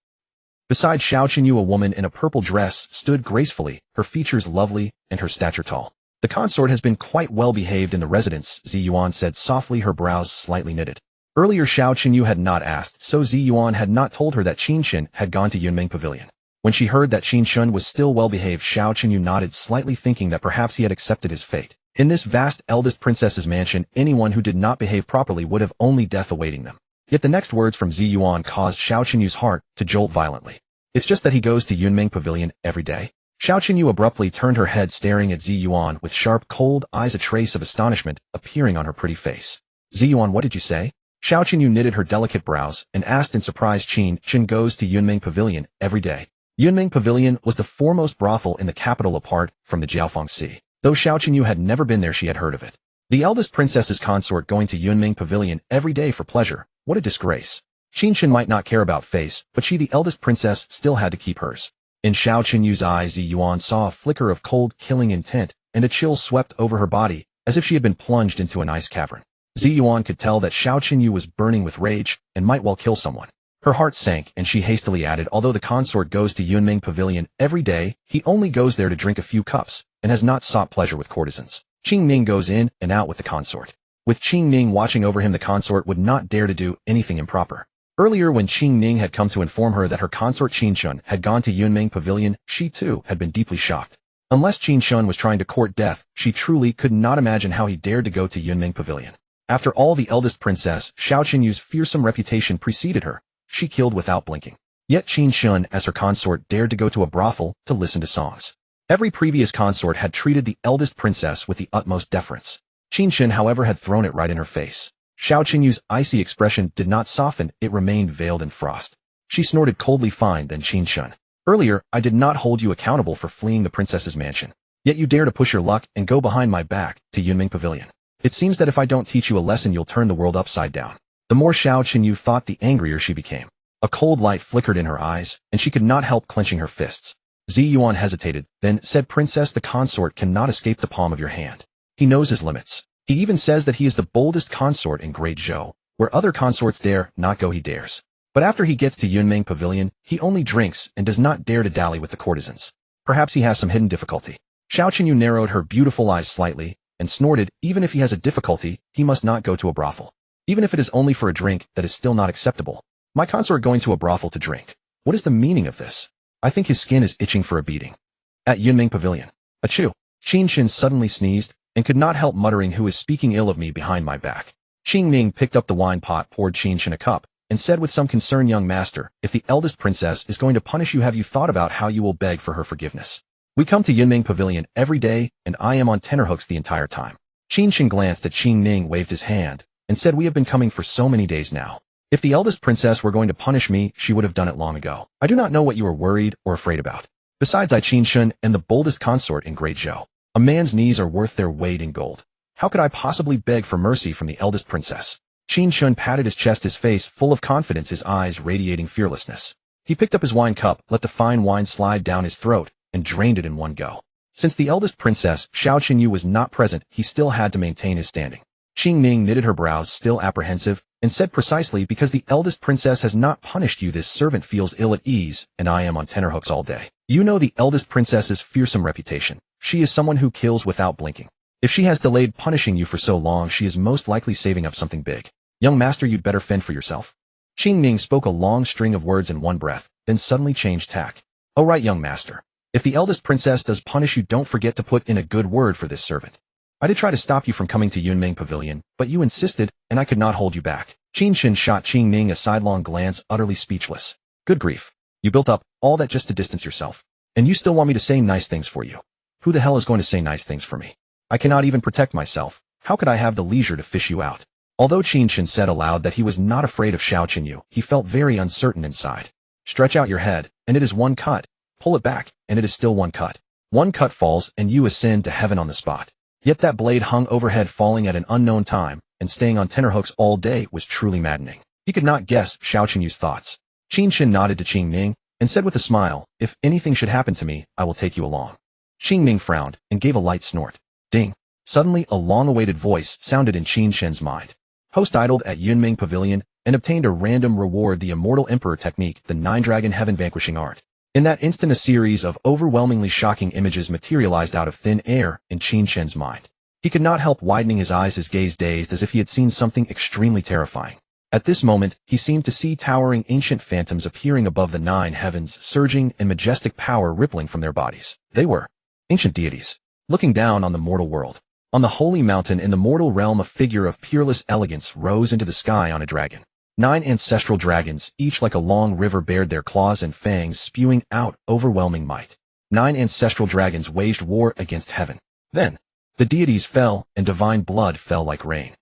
Speaker 1: Beside Xiao Qinyu, a woman in a purple dress stood gracefully, her features lovely and her stature tall. The consort has been quite well behaved in the residence, Ziyuan said softly, her brows slightly knitted. Earlier Xiao Qinyu had not asked, so Ziyuan had not told her that Qin Chen had gone to Yunming Pavilion. When she heard that Qin Chen was still well-behaved, Xiao Qinyu nodded slightly, thinking that perhaps he had accepted his fate. In this vast eldest princess's mansion, anyone who did not behave properly would have only death awaiting them. Yet the next words from Zi Yuan caused Xiao Qinyu's heart to jolt violently. It's just that he goes to Yunming Pavilion every day. Xiao Qinyu abruptly turned her head, staring at Zi Yuan with sharp, cold eyes, a trace of astonishment appearing on her pretty face. Zi Yuan, what did you say? Xiao Qinyu knitted her delicate brows and asked in surprise. Qin Chen goes to Yunming Pavilion every day. Yunming Pavilion was the foremost brothel in the capital apart from the Jiaofeng Sea. Though Xiao Qinyu had never been there, she had heard of it. The eldest princess's consort going to Yunming Pavilion every day for pleasure. What a disgrace. Qin Chen might not care about face, but she, the eldest princess, still had to keep hers. In Xiao Qinyu's eyes, Zi Yuan saw a flicker of cold, killing intent, and a chill swept over her body, as if she had been plunged into an ice cavern. Zi Yuan could tell that Xiao Qinyu was burning with rage and might well kill someone. Her heart sank, and she hastily added, although the consort goes to Yunming Pavilion every day, he only goes there to drink a few cups, and has not sought pleasure with courtesans. Qing Ning goes in and out with the consort. With Qing Ning watching over him, the consort would not dare to do anything improper. Earlier, when Qing Ning had come to inform her that her consort Qin Chen had gone to Yunming Pavilion, she too had been deeply shocked. Unless Qin Chen was trying to court death, she truly could not imagine how he dared to go to Yunming Pavilion. After all, the eldest princess, Xiao Qinyu's fearsome reputation preceded her. She killed without blinking. Yet Qin Chen, as her consort, dared to go to a brothel to listen to songs. Every previous consort had treated the eldest princess with the utmost deference. Qin Chen, however, had thrown it right in her face. Xiao Qinyu's icy expression did not soften, it remained veiled in frost. She snorted coldly. Fine then, Qin Chen. Earlier, I did not hold you accountable for fleeing the princess's mansion. Yet you dare to push your luck and go behind my back to Yunming Pavilion. It seems that if I don't teach you a lesson, you'll turn the world upside down. The more Xiao Qinyu thought, the angrier she became. A cold light flickered in her eyes, and she could not help clenching her fists. Zi Yuan hesitated, then said, Princess, the consort cannot escape the palm of your hand. He knows his limits. He even says that he is the boldest consort in Great Zhou. Where other consorts dare not go, he dares. But after he gets to Yunming Pavilion, he only drinks and does not dare to dally with the courtesans. Perhaps he has some hidden difficulty. Xiao Qinyu narrowed her beautiful eyes slightly and snorted, even if he has a difficulty, he must not go to a brothel. Even if it is only for a drink, that is still not acceptable. My consort going to a brothel to drink. What is the meaning of this? I think his skin is itching for a beating. At Yunming Pavilion. Achoo! Qin Chen suddenly sneezed and could not help muttering, who is speaking ill of me behind my back. Qing Ning picked up the wine pot, poured Qin Chen a cup, and said with some concern, young master, if the eldest princess is going to punish you, have you thought about how you will beg for her forgiveness? We come to Yunming Pavilion every day, and I am on tenterhooks the entire time. Qin Chen glanced at Qing Ning, waved his hand, and said, we have been coming for so many days now. If the eldest princess were going to punish me, she would have done it long ago. I do not know what you are worried or afraid about. Besides, I Qin Chen am the boldest consort in Great Zhou. A man's knees are worth their weight in gold. How could I possibly beg for mercy from the eldest princess? Qin Chen patted his chest, his face full of confidence, his eyes radiating fearlessness. He picked up his wine cup, let the fine wine slide down his throat, and drained it in one go. Since the eldest princess, Xiao Qinyu, was not present, he still had to maintain his standing. Qing Ning knitted her brows, still apprehensive, and said, precisely because the eldest princess has not punished you, this servant feels ill at ease, and I am on tenterhooks all day. You know the eldest princess's fearsome reputation. She is someone who kills without blinking. If she has delayed punishing you for so long, she is most likely saving up something big. Young master, you'd better fend for yourself. Qing Ning spoke a long string of words in one breath, then suddenly changed tack. Oh right, young master. If the eldest princess does punish you, don't forget to put in a good word for this servant. I did try to stop you from coming to Yunming Pavilion, but you insisted, and I could not hold you back. Qin Chen shot Qing Ning a sidelong glance, utterly speechless. Good grief. You built up all that just to distance yourself. And you still want me to say nice things for you. Who the hell is going to say nice things for me? I cannot even protect myself. How could I have the leisure to fish you out? Although Qin Chen said aloud that he was not afraid of Xiao Qinyu, he felt very uncertain inside. Stretch out your head, and it is one cut. Pull it back, and it is still one cut. One cut falls, and you ascend to heaven on the spot. Yet that blade hung overhead, falling at an unknown time, and staying on tenterhooks all day was truly maddening. He could not guess Xiao Qinyu's thoughts. Qin Chen nodded to Qing Ning, and said with a smile, if anything should happen to me, I will take you along. Qing Ning frowned, and gave a light snort. Ding! Suddenly, a long-awaited voice sounded in Qin Chen's mind. Host idled at Yunming Pavilion, and obtained a random reward, the Immortal Emperor technique, the 9-dragon heaven-vanquishing art. In that instant, a series of overwhelmingly shocking images materialized out of thin air in Qin Chen's mind. He could not help widening his eyes, his gaze dazed, as if he had seen something extremely terrifying. At this moment, he seemed to see towering ancient phantoms appearing above the 9 heavens, surging in majestic power rippling from their bodies. They were ancient deities, looking down on the mortal world. On the holy mountain in the mortal realm, a figure of peerless elegance rose into the sky on a dragon. 9 ancestral dragons, each like a long river, bared their claws and fangs, spewing out overwhelming might. 9 ancestral dragons waged war against heaven. Then, the deities fell, and divine blood fell like rain.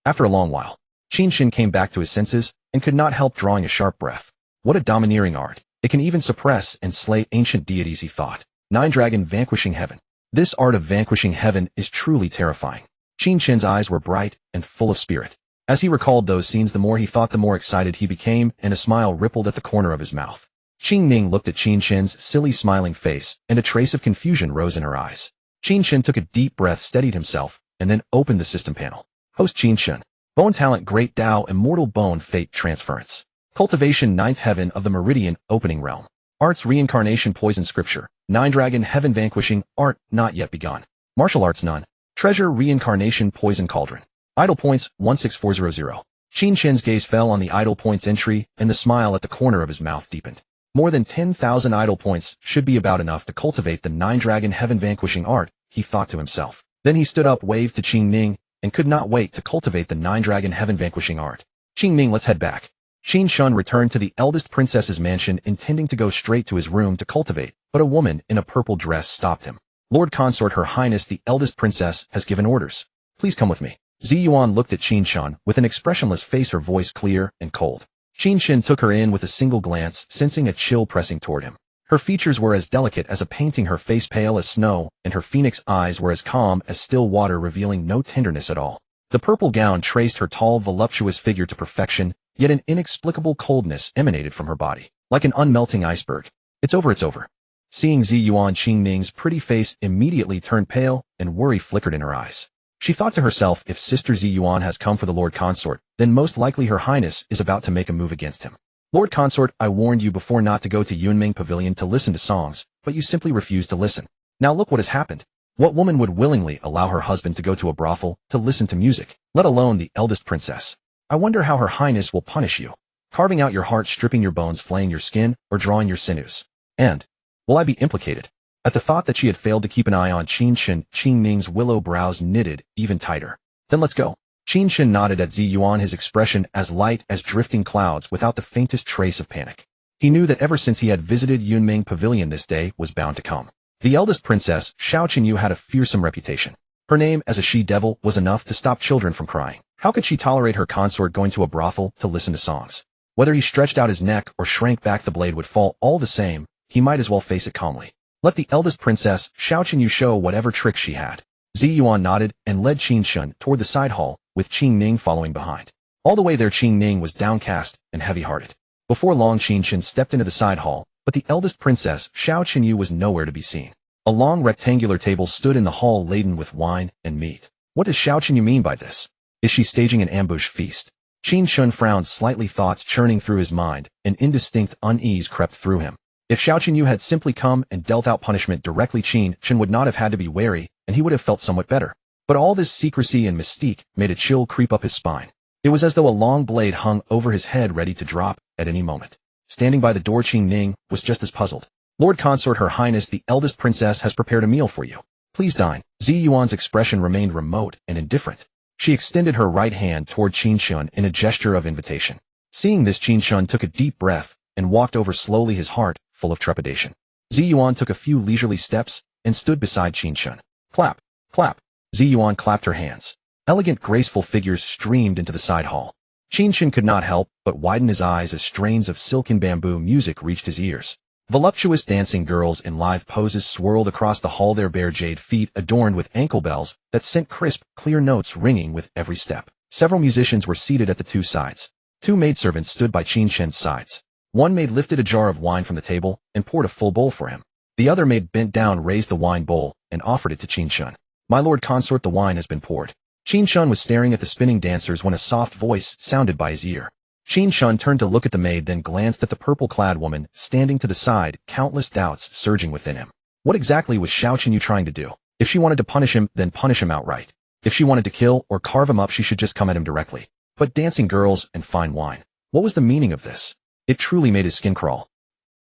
Speaker 1: After a long while, Qin Chen came back to his senses, and could not help drawing a sharp breath. What a domineering art! It can even suppress and slay ancient deities, he thought. 9 dragon vanquishing heaven. This art of vanquishing heaven is truly terrifying. Qin Chen's eyes were bright and full of spirit. As he recalled those scenes, the more he thought, the more excited he became, and a smile rippled at the corner of his mouth. Qing Ning looked at Qin Chen's silly smiling face, and a trace of confusion rose in her eyes. Qin Chen took a deep breath, steadied himself, and then opened the system panel. Host Qin Chen. Bone talent, Great Tao, Immortal Bone, Fate Transference. Cultivation, 9th heaven of the Meridian, Opening Realm. Arts, Reincarnation, Poison, Scripture. 9 dragon, Heaven vanquishing, Art, not yet begun. Martial arts, none. Treasure, Reincarnation, Poison Cauldron. Idle points, 16400. Qin Chen's gaze fell on the idle points entry, and the smile at the corner of his mouth deepened. More than 10,000 idle points should be about enough to cultivate the 9 dragon heaven vanquishing art, he thought to himself. Then he stood up, waved to Qing Ning, and could not wait to cultivate the 9 dragon heaven vanquishing art. Qing Ning, let's head back. Qin Chen returned to the eldest princess's mansion, intending to go straight to his room to cultivate, but a woman in a purple dress stopped him. Lord Consort, Her Highness the eldest princess has given orders. Please come with me. Zi Yuan looked at Qin Chen with an expressionless face, her voice clear and cold. Qin Chen took her in with a single glance, sensing a chill pressing toward him. Her features were as delicate as a painting, her face pale as snow, and her phoenix eyes were as calm as still water, revealing no tenderness at all. The purple gown traced her tall, voluptuous figure to perfection, yet an inexplicable coldness emanated from her body, like an unmelting iceberg. It's over, it's over. Seeing Zi Yuan, Qing Ning's pretty face immediately turned pale, and worry flickered in her eyes. She thought to herself, if Sister Zi Yuan has come for the Lord Consort, then most likely Her Highness is about to make a move against him. Lord Consort, I warned you before not to go to Yunming Pavilion to listen to songs, but you simply refused to listen. Now look what has happened. What woman would willingly allow her husband to go to a brothel to listen to music, let alone the eldest princess? I wonder how Her Highness will punish you. Carving out your heart, stripping your bones, flaying your skin, or drawing your sinews. And will I be implicated? At the thought that she had failed to keep an eye on Qin Chen, Qing Ning's willow brows knitted even tighter. Then let's go. Qin Chen nodded at Zi Yuan, his expression as light as drifting clouds without the faintest trace of panic. He knew that ever since he had visited Yunming Pavilion, this day was bound to come. The eldest princess, Xiao Qinyu, had a fearsome reputation. Her name as a she-devil was enough to stop children from crying. How could she tolerate her consort going to a brothel to listen to songs? Whether he stretched out his neck or shrank back, the blade would fall all the same. He might as well face it calmly. Let the eldest princess, Xiao Qinyu, show whatever tricks she had. Zi Yuan nodded and led Qin Chen toward the side hall, with Qing Ning following behind. All the way there, Qing Ning was downcast and heavy-hearted. Before long, Qin Chen stepped into the side hall, but the eldest princess, Xiao Qinyu, was nowhere to be seen. A long rectangular table stood in the hall laden with wine and meat. What does Xiao Qinyu mean by this? Is she staging an ambush feast? Qin Chen frowned slightly, thoughts churning through his mind. An indistinct unease crept through him. If Xiao Qinyu had simply come and dealt out punishment directly, Qin Chen would not have had to be wary, and he would have felt somewhat better. But all this secrecy and mystique made a chill creep up his spine. It was as though a long blade hung over his head, ready to drop at any moment. Standing by the door, Qing Ning was just as puzzled. Lord Consort, Her Highness the eldest princess has prepared a meal for you. Please dine. Zi Yuan's expression remained remote and indifferent. She extended her right hand toward Qin Chen in a gesture of invitation. Seeing this, Qin Chen took a deep breath and walked over slowly, his heart full of trepidation. Zi Yuan took a few leisurely steps and stood beside Qin Chen. Clap, clap. Zi Yuan clapped her hands. Elegant, graceful figures streamed into the side hall. Qin Chen could not help but widen his eyes as strains of silken bamboo music reached his ears. Voluptuous dancing girls in live poses swirled across the hall, their bare jade feet adorned with ankle bells that sent crisp, clear notes ringing with every step. Several musicians were seated at the two sides. 2 maidservants stood by Qin Chen's sides. One maid lifted a jar of wine from the table and poured a full bowl for him. The other maid bent down, raised the wine bowl, and offered it to Qin Chen. My lord consort, the wine has been poured. Qin Chen was staring at the spinning dancers when a soft voice sounded by his ear. Qin Chen turned to look at the maid, then glanced at the purple-clad woman standing to the side, countless doubts surging within him. What exactly was Xiao Qinyu trying to do? If she wanted to punish him, then punish him outright. If she wanted to kill or carve him up, she should just come at him directly. But dancing girls and fine wine. What was the meaning of this? It truly made his skin crawl.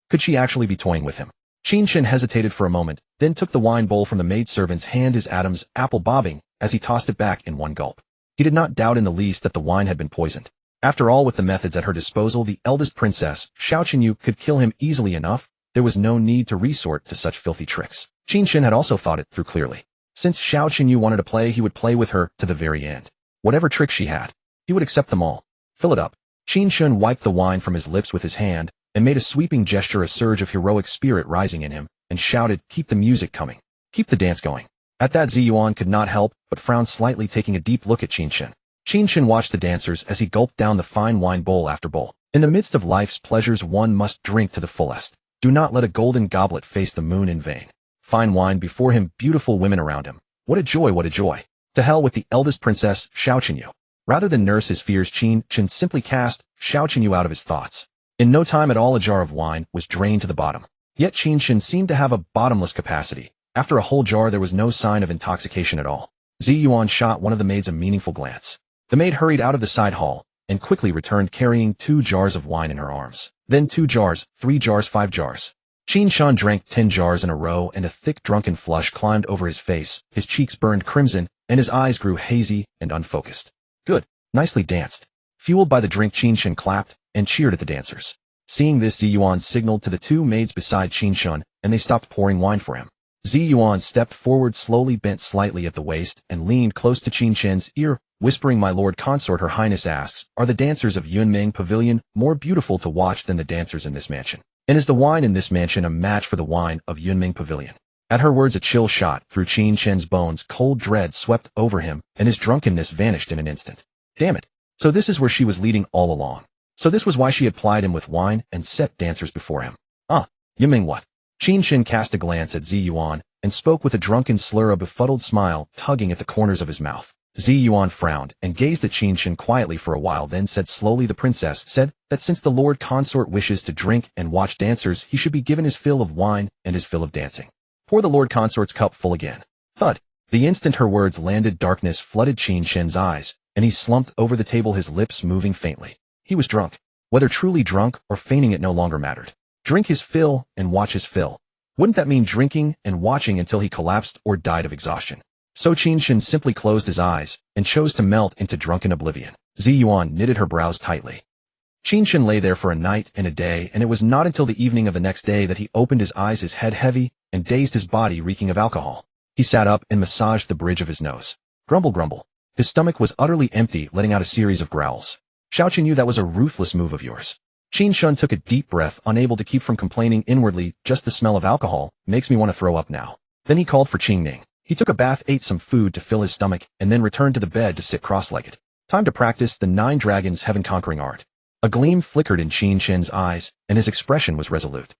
Speaker 1: Could she actually be toying with him? Qin Chen hesitated for a moment, then took the wine bowl from the maidservant's hand, his Adam's apple bobbing as he tossed it back in one gulp. He did not doubt in the least that the wine had been poisoned. After all, with the methods at her disposal, the eldest princess, Xiao Qinyu, could kill him easily enough. There was no need to resort to such filthy tricks. Qin Chen had also thought it through clearly. Since Xiao Qinyu wanted to play, he would play with her to the very end. Whatever tricks she had, he would accept them all. Fill it up. Qin Chen wiped the wine from his lips with his hand and made a sweeping gesture, a surge of heroic spirit rising in him, and shouted, "Keep the music coming. Keep the dance going." At that, Ziyuan could not help but frown slightly, taking a deep look at Qin Chen. Qin Chen watched the dancers as he gulped down the fine wine bowl after bowl. In the midst of life's pleasures, one must drink to the fullest. Do not let a golden goblet face the moon in vain. Fine wine before him, beautiful women around him. What a joy, what a joy. To hell with the eldest princess, Xiao Qinyu. Rather than nurse his fears, Qin Chen simply cast Xiao Qinyu out of his thoughts. In no time at all, a jar of wine was drained to the bottom. Yet Qin Chen seemed to have a bottomless capacity. After a whole jar, there was no sign of intoxication at all. Ziyuan shot one of the maids a meaningful glance. The maid hurried out of the side hall and quickly returned carrying 2 jars of wine in her arms. Then 2 jars, 3 jars, 5 jars. Qin Chen drank 10 jars in a row, and a thick drunken flush climbed over his face. His cheeks burned crimson, and his eyes grew hazy and unfocused. Good. Nicely danced. Fueled by the drink, Qin Chen clapped and cheered at the dancers. Seeing this, Ziyuan signaled to the 2 maids beside Qin Chen, and they stopped pouring wine for him. Ziyuan stepped forward slowly, bent slightly at the waist, and leaned close to Qin Chen's ear, whispering, "My lord consort, Her Highness asks, are the dancers of Yunming Pavilion more beautiful to watch than the dancers in this mansion? And is the wine in this mansion a match for the wine of Yunming Pavilion?" At her words, a chill shot through Qin Chen's bones. Cold dread swept over him, and his drunkenness vanished in an instant. Damn it. So this is where she was leading all along. So this was why she had plied him with wine and set dancers before him. Yunming what? Qin Chen cast a glance at Ziyuan and spoke with a drunken slur, a befuddled smile tugging at the corners of his mouth. Ziyuan frowned and gazed at Qin Chen quietly for a while, then said slowly, "The princess said that since the lord consort wishes to drink and watch dancers, he should be given his fill of wine and his fill of dancing. Pour the lord consort's cup full again." Thud. The instant her words landed, darkness flooded Qin Chen's eyes, and he slumped over the table, his lips moving faintly. He was drunk. Whether truly drunk or feigning it no longer mattered. Drink his fill and watch his fill. Wouldn't that mean drinking and watching until he collapsed or died of exhaustion? So Qin Chen simply closed his eyes and chose to melt into drunken oblivion. Ziyuan knitted her brows tightly. Qin Chen lay there for a night and a day, and it was not until the evening of the next day that he opened his eyes, his head heavy and dazed, his body reeking of alcohol. He sat up and massaged the bridge of his nose. Grumble, grumble. His stomach was utterly empty, letting out a series of growls. Xiao Qinyu, that was a ruthless move of yours. Qin Chen took a deep breath, unable to keep from complaining inwardly, just the smell of alcohol makes me want to throw up now. Then he called for Qing Ning. He took a bath, ate some food to fill his stomach, and then returned to the bed to sit cross-legged. Time to practice the 9 dragons' heaven-conquering art. A gleam flickered in Qin Chen's eyes, and his expression was resolute.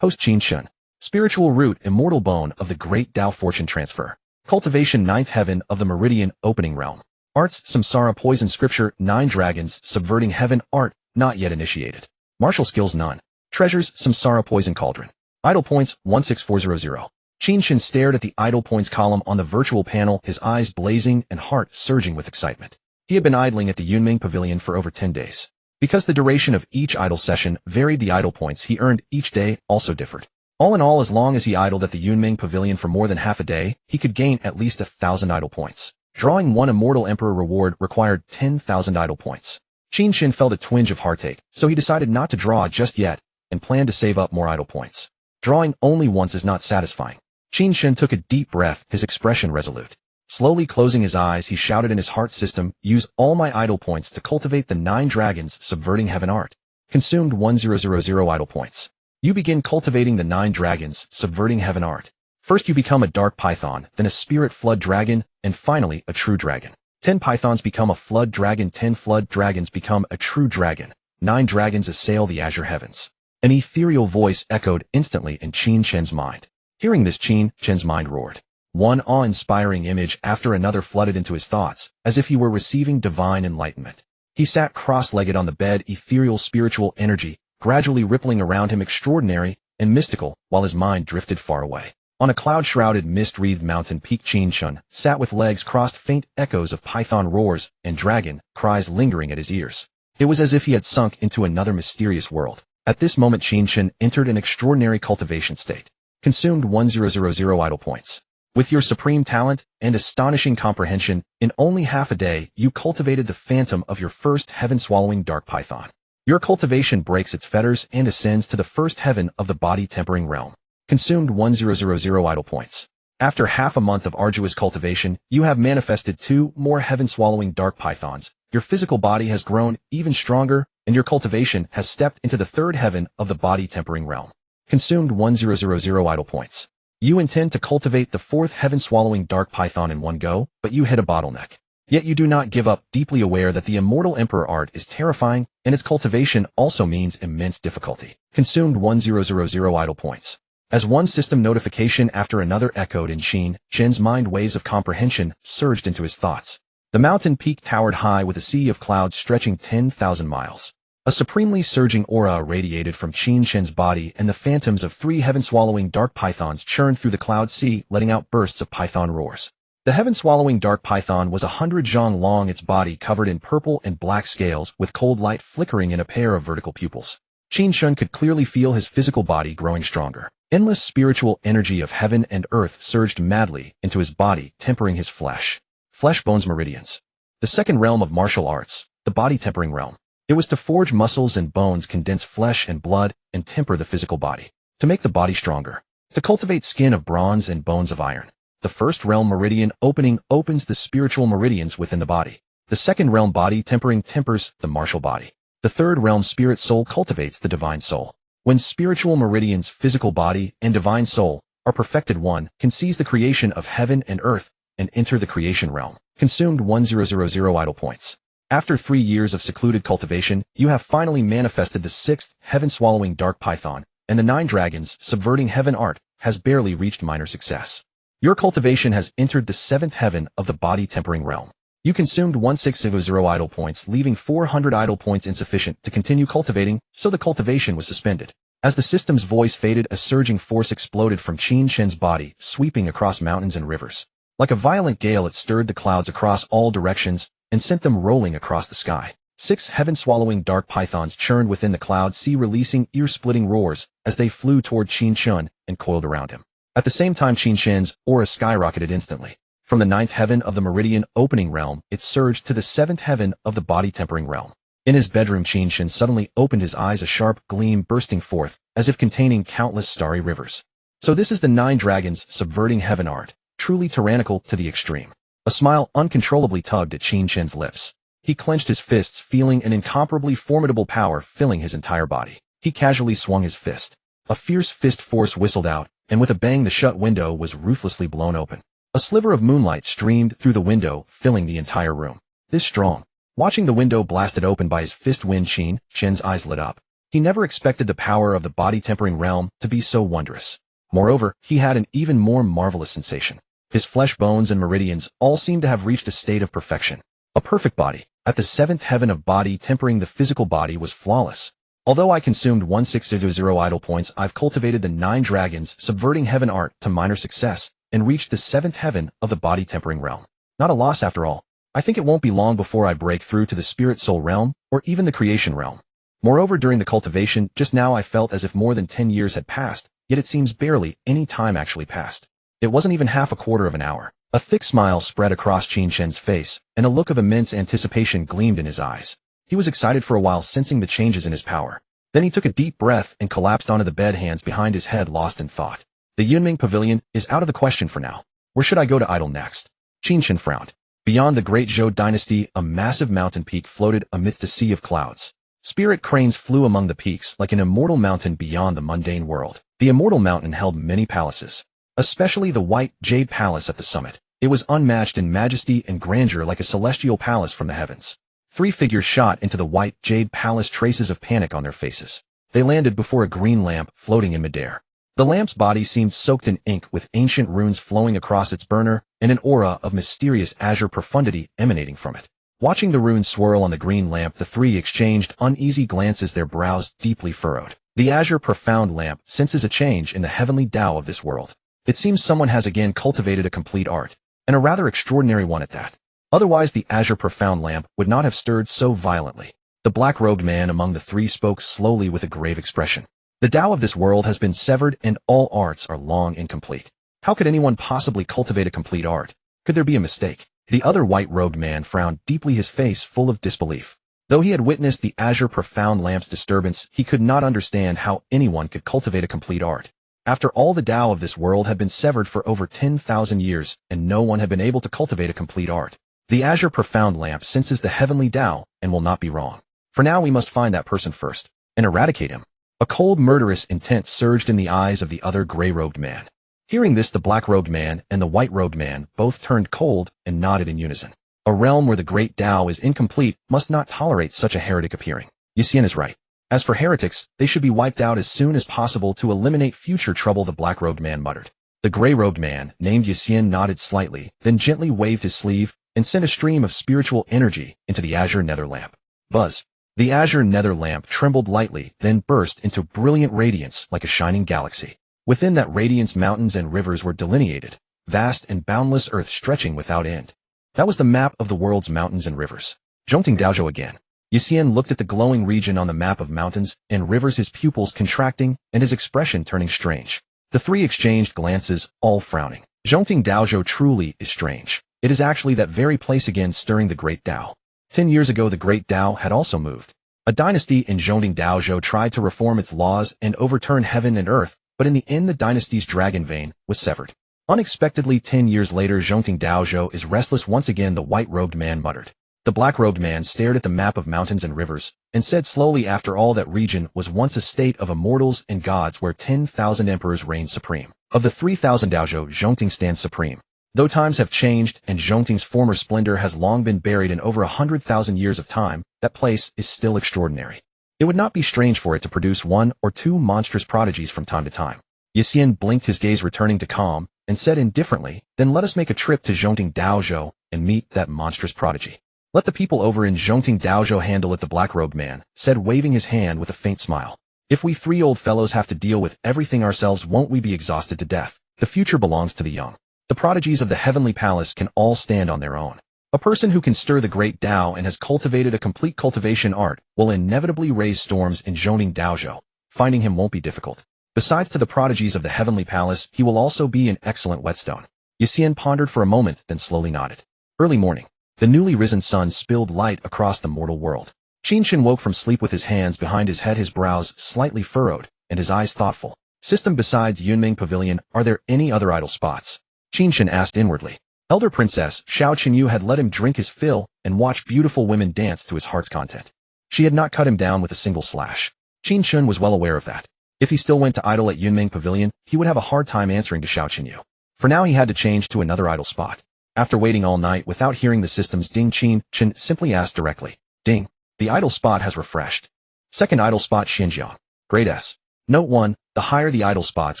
Speaker 1: Host Qin Chen. Spiritual root, Immortal Bone of the Great Tao Fortune Transfer. Cultivation, 9th heaven of the Meridian Opening Realm. Arts, Samsara Poison Scripture, 9 dragons, subverting heaven. Art, not yet initiated. Martial skills, none. Treasures, Samsara Poison Cauldron. Idle points, 16400. Qin Chen stared at the idle points column on the virtual panel, his eyes blazing and heart surging with excitement. He had been idling at the Yunming Pavilion for over 10 days. Because the duration of each idle session varied, the idle points he earned each day also differed. All in all, as long as he idled at the Yunming Pavilion for more than half a day, he could gain at least 1,000 idle points. Drawing 1 Immortal Emperor reward required 10,000 idle points. Qin Chen felt a twinge of heartache, so he decided not to draw just yet and planned to save up more idle points. Drawing only once is not satisfying. Qin Chen took a deep breath, his expression resolute. Slowly closing his eyes, he shouted in his heart system, "Use all my idle points to cultivate the 9 dragons subverting heaven art." Consumed 1000 idle points. You begin cultivating the 9 dragons subverting heaven art. First you become a dark python, then a spirit flood dragon, and finally a true dragon. 10 pythons become a flood dragon, 10 flood dragons become a true dragon. 9 dragons assail the azure heavens. An ethereal voice echoed instantly in Qin Chen's mind. Hearing this, Qin Chen's mind roared. One awe-inspiring image after another flooded into his thoughts, as if he were receiving divine enlightenment. He sat cross-legged on the bed, ethereal spiritual energy gradually rippling around him, extraordinary and mystical, while his mind drifted far away. On a cloud-shrouded, mist-wreathed mountain peak, Qin Chen sat with legs crossed, faint echoes of python roars and dragon cries lingering at his ears. It was as if he had sunk into another mysterious world. At this moment, Qin Chen entered an extraordinary cultivation state. Consumed 1000 idle points. With your supreme talent and astonishing comprehension, in only half a day, you cultivated the phantom of your first heaven-swallowing dark python. Your cultivation breaks its fetters and ascends to the first heaven of the body-tempering realm. Consumed 1000 idle points. After half a month of arduous cultivation, you have manifested 2 more heaven-swallowing dark pythons. Your physical body has grown even stronger, and your cultivation has stepped into the 3rd heaven of the body-tempering realm. Consumed 1000 idle points. You intend to cultivate the 4th heaven-swallowing dark python in one go, but you hit a bottleneck. Yet you do not give up, deeply aware that the Immortal Emperor art is terrifying, and its cultivation also means immense difficulty. Consumed 1000 idle points. As one system notification after another echoed in Qin Chen's mind, waves of comprehension surged into his thoughts. The mountain peak towered high with a sea of clouds stretching 10,000 miles. A supremely surging aura irradiated from Qin Chen's body, and the phantoms of 3 heaven-swallowing dark pythons churned through the cloud sea, letting out bursts of python roars. The heaven-swallowing dark python was 100 zhang long, its body covered in purple and black scales, with cold light flickering in a pair of vertical pupils. Qin Chen could clearly feel his physical body growing stronger. Endless spiritual energy of heaven and earth surged madly into his body, tempering his flesh. Flesh, bones, meridians. The 2nd realm of martial arts, the body-tempering realm. It was to forge muscles and bones, condense flesh and blood, and temper the physical body. To make the body stronger. To cultivate skin of bronze and bones of iron. The 1st realm meridian opening opens the spiritual meridians within the body. The 2nd realm body tempering tempers the martial body. The 3rd realm spirit soul cultivates the divine soul. When spiritual meridians, physical body, and divine soul are perfected, one can seize the creation of heaven and earth and enter the creation realm. Consumed 1000 idle points. After 3 years of secluded cultivation, you have finally manifested the 6th heaven-swallowing dark python, and the 9 dragons subverting heaven art has barely reached minor success. Your cultivation has entered the 7th heaven of the body-tempering realm. You consumed 1600 idle points, leaving 400 idle points insufficient to continue cultivating, so the cultivation was suspended. As the system's voice faded, a surging force exploded from Qin Chen's body, sweeping across mountains and rivers. Like a violent gale, it stirred the clouds across all directions and sent them rolling across the sky. 6 heaven-swallowing dark pythons churned within the cloud sea, releasing ear-splitting roars as they flew toward Qin Chen and coiled around him. At the same time, Qin Chen's aura skyrocketed instantly. From the 9th heaven of the meridian opening realm, it surged to the 7th heaven of the body-tempering realm. In his bedroom, Qin Chen suddenly opened his eyes, a sharp gleam bursting forth, as if containing countless starry rivers. So this is the 9 dragons subverting heaven art, truly tyrannical to the extreme. A smile uncontrollably tugged at Qin Chen's lips. He clenched his fists, feeling an incomparably formidable power filling his entire body. He casually swung his fist. A fierce fist force whistled out, and with a bang the shut window was ruthlessly blown open. A sliver of moonlight streamed through the window, filling the entire room. This strong. Watching the window blasted open by his fist wind, Qin Chen's eyes lit up. He never expected the power of the body-tempering realm to be so wondrous. Moreover, he had an even more marvelous sensation. His flesh, bones, and meridians all seemed to have reached a state of perfection. A perfect body. At the 7th heaven of body tempering, the physical body was flawless. Although I consumed 1600 idle points, I've cultivated the 9 dragons subverting heaven art to minor success and reached the 7th heaven of the body tempering realm. Not a loss after all. I think it won't be long before I break through to the spirit soul realm or even the creation realm. Moreover, during the cultivation, just now I felt as if more than 10 years had passed, yet it seems barely any time actually passed. It wasn't even half a quarter of an hour. A thick smile spread across Qin Chen's face, and a look of immense anticipation gleamed in his eyes. He was excited for a while, sensing the changes in his power. Then he took a deep breath and collapsed onto the bed, hands behind his head, lost in thought. The Yunming Pavilion is out of the question for now. Where should I go to idle next? Qin Chen frowned. Beyond the great Zhou dynasty, a massive mountain peak floated amidst a sea of clouds. Spirit cranes flew among the peaks like an immortal mountain beyond the mundane world. The immortal mountain held many palaces, especially the white jade palace at the summit. It was unmatched in majesty and grandeur, like a celestial palace from the heavens. 3 figures shot into the white jade palace, traces of panic on their faces. They landed before a green lamp floating in midair. The lamp's body seemed soaked in ink, with ancient runes flowing across its burner and an aura of mysterious azure profundity emanating from it. Watching the runes swirl on the green lamp, the 3 exchanged uneasy glances, their brows deeply furrowed. The azure profound lamp senses a change in the heavenly Tao of this world. It seems someone has again cultivated a complete art, and a rather extraordinary one at that. Otherwise the azure profound lamp would not have stirred so violently. The black-robed man among the three spoke slowly with a grave expression. The Tao of this world has been severed and all arts are long incomplete. How could anyone possibly cultivate a complete art? Could there be a mistake? The other white-robed man frowned deeply, his face full of disbelief. Though he had witnessed the azure profound lamp's disturbance, he could not understand how anyone could cultivate a complete art. After all, the Tao of this world had been severed for over 10,000 years, and no one had been able to cultivate a complete art. The azure profound lamp senses the heavenly Tao and will not be wrong. For now we must find that person first, and eradicate him. A cold, murderous intent surged in the eyes of the other gray-robed man. Hearing this, the black-robed man and the white-robed man both turned cold and nodded in unison. A realm where the great Tao is incomplete must not tolerate such a heretic appearing. Yixian is right. As for heretics, they should be wiped out as soon as possible to eliminate future trouble, the black-robed man muttered. The gray-robed man, named Yixian, nodded slightly, then gently waved his sleeve and sent a stream of spiritual energy into the azure nether lamp. Buzz. The azure nether lamp trembled lightly, then burst into brilliant radiance like a shining galaxy. Within that radiance, mountains and rivers were delineated, vast and boundless earth stretching without end. That was the map of the world's mountains and rivers. Zhongting Daozhou again. Yixian looked at the glowing region on the map of mountains and rivers, his pupils contracting and his expression turning strange. The three exchanged glances, all frowning. Zhongting Daozhou truly is strange. It is actually that very place again stirring the great Tao. 10 years ago the great Tao had also moved. A dynasty in Zhongting Daozhou tried to reform its laws and overturn heaven and earth, but in the end the dynasty's dragon vein was severed. Unexpectedly 10 years later Zhongting Daozhou is restless once again, the white-robed man muttered. The black-robed man stared at the map of mountains and rivers, and said slowly, after all, that region was once a state of immortals and gods where 10,000 emperors reigned supreme. Of the 3,000 Daozhou, Zhongting stands supreme. Though times have changed and Zhongting's former splendor has long been buried in over 100,000 years of time, that place is still extraordinary. It would not be strange for it to produce one or two monstrous prodigies from time to time. Yixian blinked, his gaze returning to calm, and said indifferently, then let us make a trip to Zhongting Daozhou and meet that monstrous prodigy. Let the people over in Zhongting Daozhou handle it, the black-robed man said, waving his hand with a faint smile. If we three old fellows have to deal with everything ourselves, won't we be exhausted to death? The future belongs to the young. The prodigies of the heavenly palace can all stand on their own. A person who can stir the great Tao and has cultivated a complete cultivation art will inevitably raise storms in Zhongting Daozhou. Finding him won't be difficult. Besides to the prodigies of the heavenly palace, he will also be an excellent whetstone. Yixian pondered for a moment, then slowly nodded. Early morning. The newly risen sun spilled light across the mortal world. Qin Chen woke from sleep with his hands behind his head, his brows slightly furrowed, and his eyes thoughtful. System, besides Yunming Pavilion, are there any other idle spots? Qin Chen asked inwardly. Elder Princess Xiao Qinyu had let him drink his fill and watch beautiful women dance to his heart's content. She had not cut him down with a single slash. Qin Chen was well aware of that. If he still went to idle at Yunming Pavilion, he would have a hard time answering to Xiao Qinyu. For now he had to change to another idle spot. After waiting all night without hearing the system's ding, Qin Chen simply asked directly. Ding. The idle spot has refreshed. Second idle spot, Xinjiang. Grade S. Note 1. The higher the idle spot's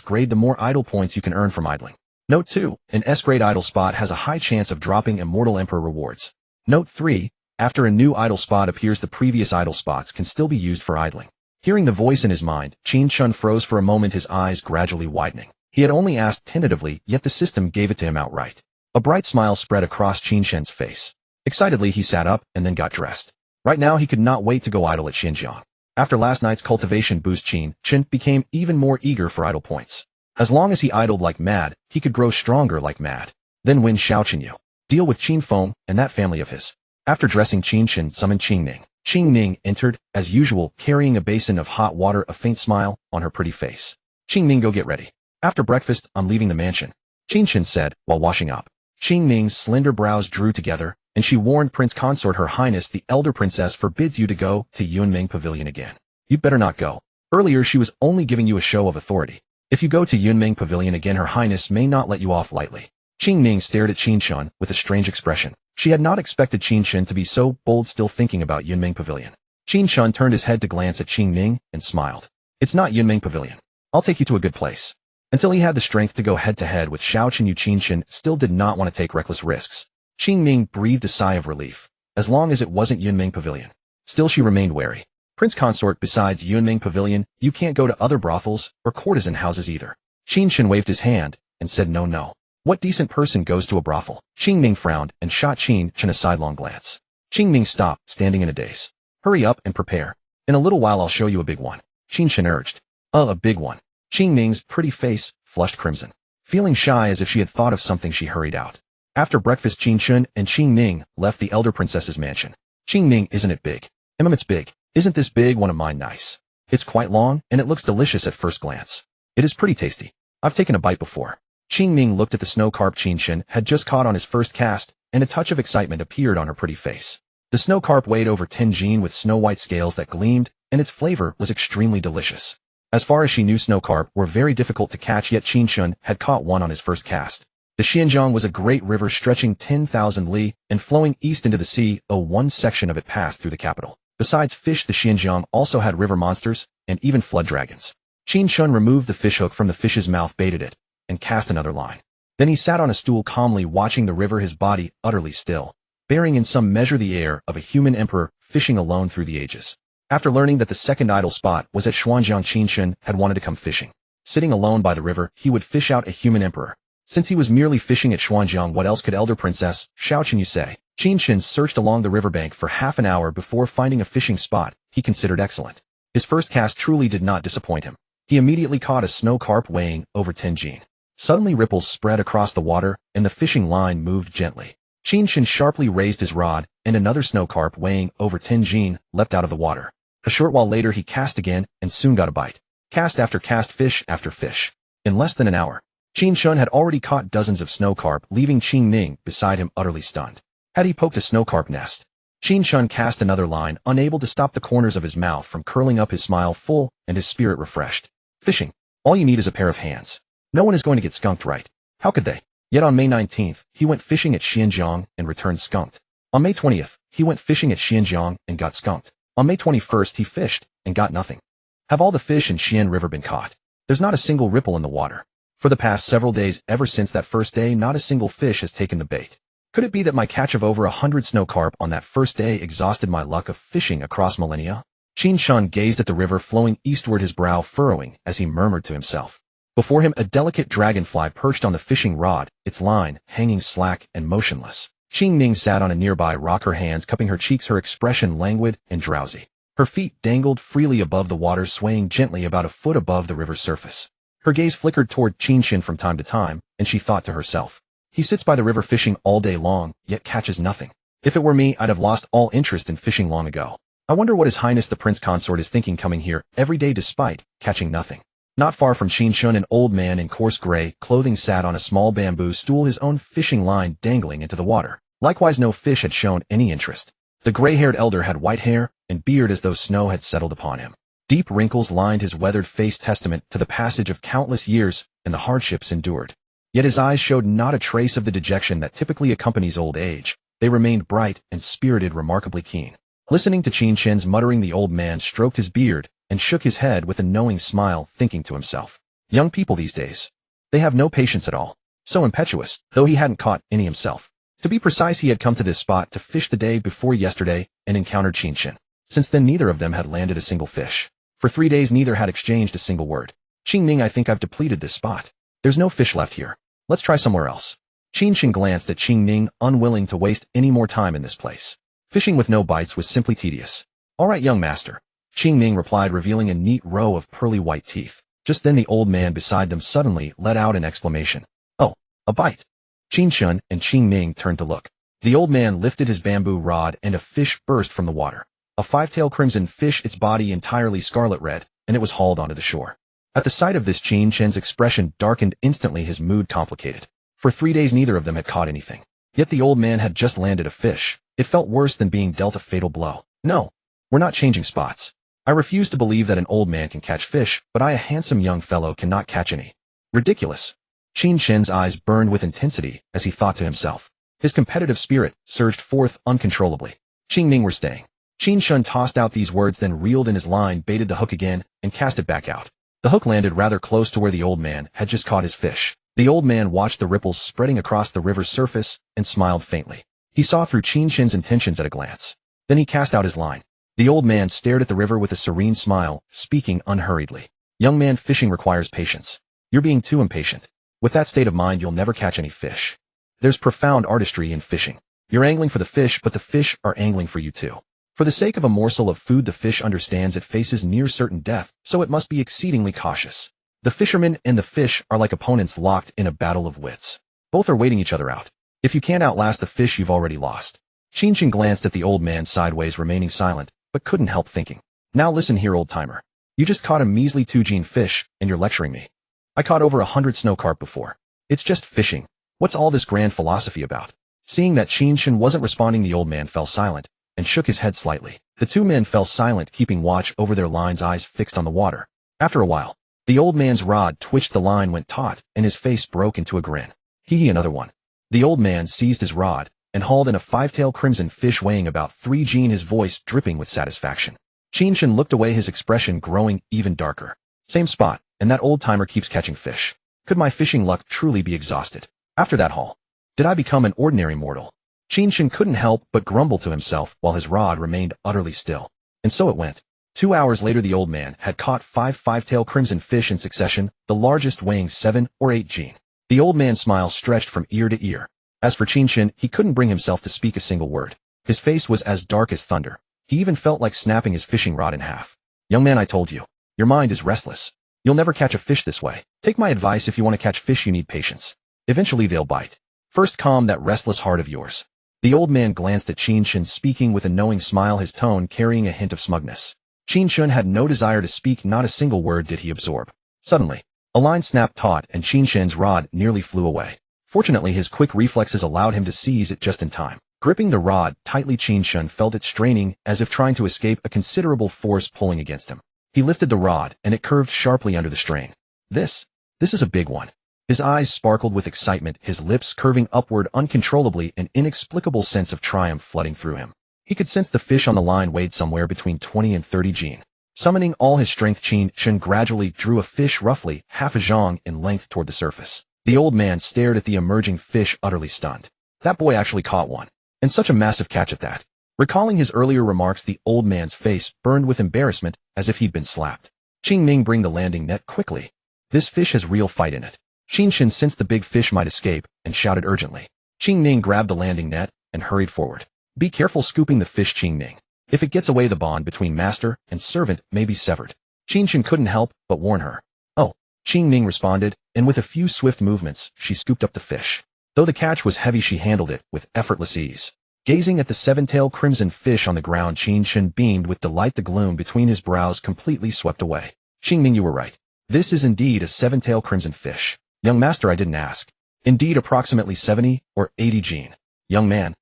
Speaker 1: grade, the more idle points you can earn from idling. Note 2. An S-grade idle spot has a high chance of dropping Immortal Emperor rewards. Note 3. After a new idle spot appears, the previous idle spots can still be used for idling. Hearing the voice in his mind, Qin Chen froze for a moment, his eyes gradually widening. He had only asked tentatively, yet the system gave it to him outright. A bright smile spread across Qin Chen's face. Excitedly he sat up and then got dressed. Right now he could not wait to go idle at Xinjiang. After last night's cultivation boost, Qin Chen became even more eager for idle points. As long as he idled like mad, he could grow stronger like mad. Then win Xiao Qinyu. Deal with Qin Feng and that family of his. After dressing, Qin Chen summoned Qing Ning. Qing Ning entered, as usual, carrying a basin of hot water, a faint smile on her pretty face. Qing Ning, go get ready. After breakfast, on leaving the mansion, Qin Chen said, while washing up. Qing Ning's slender brows drew together, and she warned Prince Consort, Her Highness the Elder Princess forbids you to go to Yunming Pavilion again. You'd better not go. Earlier she was only giving you a show of authority. If you go to Yunming Pavilion again, Her Highness may not let you off lightly. Qing Ning stared at Qin Chen with a strange expression. She had not expected Qin Chen to be so bold, still thinking about Yunming Pavilion. Qin Chen turned his head to glance at Qing Ning and smiled. It's not Yunming Pavilion. I'll take you to a good place. Until he had the strength to go head-to-head with Xiao Qinyu, Qin Chen still did not want to take reckless risks. Qing Ning breathed a sigh of relief. As long as it wasn't Yunming Pavilion. Still she remained wary. Prince Consort, besides Yunming Pavilion, you can't go to other brothels or courtesan houses either. Qin Chen waved his hand and said no no. What decent person goes to a brothel? Qin Ming frowned and shot Qin Chen a sidelong glance. Qin Ming stopped, standing in a daze. Hurry up and prepare. In a little while I'll show you a big one. Qin Chen urged. A big one. Qin Ming's pretty face flushed crimson. Feeling shy as if she had thought of something, she hurried out. After breakfast, Qin Chen and Qin Ming left the elder princess's mansion. Qin Ming, isn't it big? It's big. Isn't this big one of mine nice? It's quite long, and it looks delicious at first glance. It is pretty tasty. I've taken a bite before. Qin Ming looked at the snow carp Qin Chen had just caught on his first cast, and a touch of excitement appeared on her pretty face. The snow carp weighed over 10 jin with snow-white scales that gleamed, and its flavor was extremely delicious. As far as she knew, snow carp were very difficult to catch, yet Qin Chen had caught one on his first cast. The Xianjiang was a great river stretching 10,000 li and flowing east into the sea. One section of it passed through the capital. Besides fish, the Xianjiang also had river monsters and even flood dragons. Qin Chen removed the fishhook from the fish's mouth, baited it, and cast another line. Then he sat on a stool calmly watching the river, his body utterly still, bearing in some measure the air of a human emperor fishing alone through the ages. After learning that the second idle spot was at Xuanjiang, Qin Chen had wanted to come fishing. Sitting alone by the river, he would fish out a human emperor. Since he was merely fishing at Xuanjiang, what else could elder princess Xiao Chen you say? Qin Chen searched along the riverbank for half an hour before finding a fishing spot he considered excellent. His first cast truly did not disappoint him. He immediately caught a snow carp weighing over 10 jin. Suddenly ripples spread across the water, and the fishing line moved gently. Qin Chen sharply raised his rod, and another snow carp weighing over 10 jin leapt out of the water. A short while later he cast again, and soon got a bite. Cast after cast, fish after fish. In less than an hour, Qin Chen had already caught dozens of snow carp, leaving Qin Ming beside him utterly stunned. Had he poked a snow carp nest? Qin Chen cast another line, unable to stop the corners of his mouth from curling up, his smile full and his spirit refreshed. Fishing. All you need is a pair of hands. No one is going to get skunked, right? How could they? Yet on May 19th, he went fishing at Xianjiang and returned skunked. On May 20th, he went fishing at Xianjiang and got skunked. On May 21st, he fished and got nothing. Have all the fish in Xian River been caught? There's not a single ripple in the water. For the past several days, ever since that first day, not a single fish has taken the bait. Could it be that my catch of over 100 snow carp on that first day exhausted my luck of fishing across millennia? Qin Chen gazed at the river flowing eastward, his brow furrowing as he murmured to himself. Before him, a delicate dragonfly perched on the fishing rod, its line hanging slack and motionless. Qin Ming sat on a nearby rock, her hands cupping her cheeks, her expression languid and drowsy. Her feet dangled freely above the water, swaying gently about a foot above the river's surface. Her gaze flickered toward Qin Chen from time to time, and she thought to herself, he sits by the river fishing all day long, yet catches nothing. If it were me, I'd have lost all interest in fishing long ago. I wonder what His Highness the Prince Consort is thinking, coming here every day despite catching nothing. Not far from Qin Chen, an old man in coarse gray clothing sat on a small bamboo stool, his own fishing line dangling into the water. Likewise, no fish had shown any interest. The gray-haired elder had white hair and beard as though snow had settled upon him. Deep wrinkles lined his weathered face, testament to the passage of countless years and the hardships endured. Yet his eyes showed not a trace of the dejection that typically accompanies old age. They remained bright and spirited, remarkably keen. Listening to Qin Chen's muttering, the old man stroked his beard and shook his head with a knowing smile, thinking to himself, young people these days, they have no patience at all. So impetuous, though he hadn't caught any himself. To be precise, he had come to this spot to fish the day before yesterday and encountered Qin Chen. Since then, neither of them had landed a single fish. For 3 days, neither had exchanged a single word. Qin Ming, I think I've depleted this spot. There's no fish left here. Let's try somewhere else. Qin Chen glanced at Qin Ming, unwilling to waste any more time in this place. Fishing with no bites was simply tedious. All right, young master, Qin Ming replied, revealing a neat row of pearly white teeth. Just then the old man beside them suddenly let out an exclamation. Oh, a bite. Qin Chen and Qin Ming turned to look. The old man lifted his bamboo rod and a fish burst from the water. A 5-tailed crimson fish, its body entirely scarlet red, and it was hauled onto the shore. At the sight of this, Qin Chen's expression darkened instantly, his mood complicated. For 3 days neither of them had caught anything. Yet the old man had just landed a fish. It felt worse than being dealt a fatal blow. No, we're not changing spots. I refuse to believe that an old man can catch fish, but I, a handsome young fellow, cannot catch any. Ridiculous. Qin Chen's eyes burned with intensity as he thought to himself. His competitive spirit surged forth uncontrollably. Qin Ming, we're staying. Qin Chen tossed out these words, then reeled in his line, baited the hook again, and cast it back out. The hook landed rather close to where the old man had just caught his fish. The old man watched the ripples spreading across the river's surface and smiled faintly. He saw through Qin Chen's intentions at a glance. Then he cast out his line. The old man stared at the river with a serene smile, speaking unhurriedly. Young man, fishing requires patience. You're being too impatient. With that state of mind, you'll never catch any fish. There's profound artistry in fishing. You're angling for the fish, but the fish are angling for you too. For the sake of a morsel of food, the fish understands it faces near certain death, so it must be exceedingly cautious. The fisherman and the fish are like opponents locked in a battle of wits. Both are waiting each other out. If you can't outlast the fish, you've already lost. Qin Chen glanced at the old man sideways, remaining silent, but couldn't help thinking. Now listen here, old-timer. You just caught a measly 2-gene fish, and you're lecturing me. I caught over 100 snow carp before. It's just fishing. What's all this grand philosophy about? Seeing that Qin Chen wasn't responding, the old man fell silent and shook his head slightly. The two men fell silent, keeping watch over their lines, eyes fixed on the water. After a while, the old man's rod twitched, the line went taut, and his face broke into a grin. Hee, another one. The old man seized his rod and hauled in a 5-tailed crimson fish weighing about 3 gene, his voice dripping with satisfaction. Qin Chen looked away, his expression growing even darker. Same spot, and that old-timer keeps catching fish. Could my fishing luck truly be exhausted? After that haul, did I become an ordinary mortal? Qin Chen couldn't help but grumble to himself while his rod remained utterly still. And so it went. 2 hours later, the old man had caught 5-tailed crimson fish in succession, the largest weighing 7 or 8 gene. The old man's smile stretched from ear to ear. As for Qin Chen, he couldn't bring himself to speak a single word. His face was as dark as thunder. He even felt like snapping his fishing rod in half. Young man, I told you. Your mind is restless. You'll never catch a fish this way. Take my advice, if you want to catch fish, you need patience. Eventually they'll bite. First, calm that restless heart of yours. The old man glanced at Qin Chen, speaking with a knowing smile, his tone carrying a hint of smugness. Qin Chen had no desire to speak, not a single word did he absorb. Suddenly, a line snapped taut and Qin Chen's rod nearly flew away. Fortunately, his quick reflexes allowed him to seize it just in time. Gripping the rod tightly, Qin Chen felt it straining, as if trying to escape a considerable force pulling against him. He lifted the rod, and it curved sharply under the strain. This is a big one. His eyes sparkled with excitement, his lips curving upward uncontrollably, an inexplicable sense of triumph flooding through him. He could sense the fish on the line weighed somewhere between 20 and 30 gene. Summoning all his strength, Qin Chen gradually drew a fish roughly half a zhang in length toward the surface. The old man stared at the emerging fish, utterly stunned. That boy actually caught one. And such a massive catch at that. Recalling his earlier remarks, the old man's face burned with embarrassment, as if he'd been slapped. Qing Ming, bring the landing net quickly. This fish has real fight in it. Qin Chen sensed the big fish might escape, and shouted urgently. Qing Ming grabbed the landing net and hurried forward. Be careful scooping the fish, Qing Ming. If it gets away, the bond between master and servant may be severed. Qin Chen couldn't help but warn her. Oh, Qing Ming responded, and with a few swift movements, she scooped up the fish. Though the catch was heavy, she handled it with effortless ease. Gazing at the 7-tailed crimson fish on the ground, Qin Chen beamed with delight, the gloom between his brows completely swept away. Qing Ming, you were right. This is indeed a 7-tailed crimson fish. Young master, I didn't ask. Indeed, approximately 70 or 80 gene. Young man.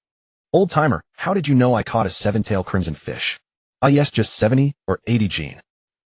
Speaker 1: Old timer, how did you know I caught a 7-tailed crimson fish? Ah yes, just 70 or 80 gene.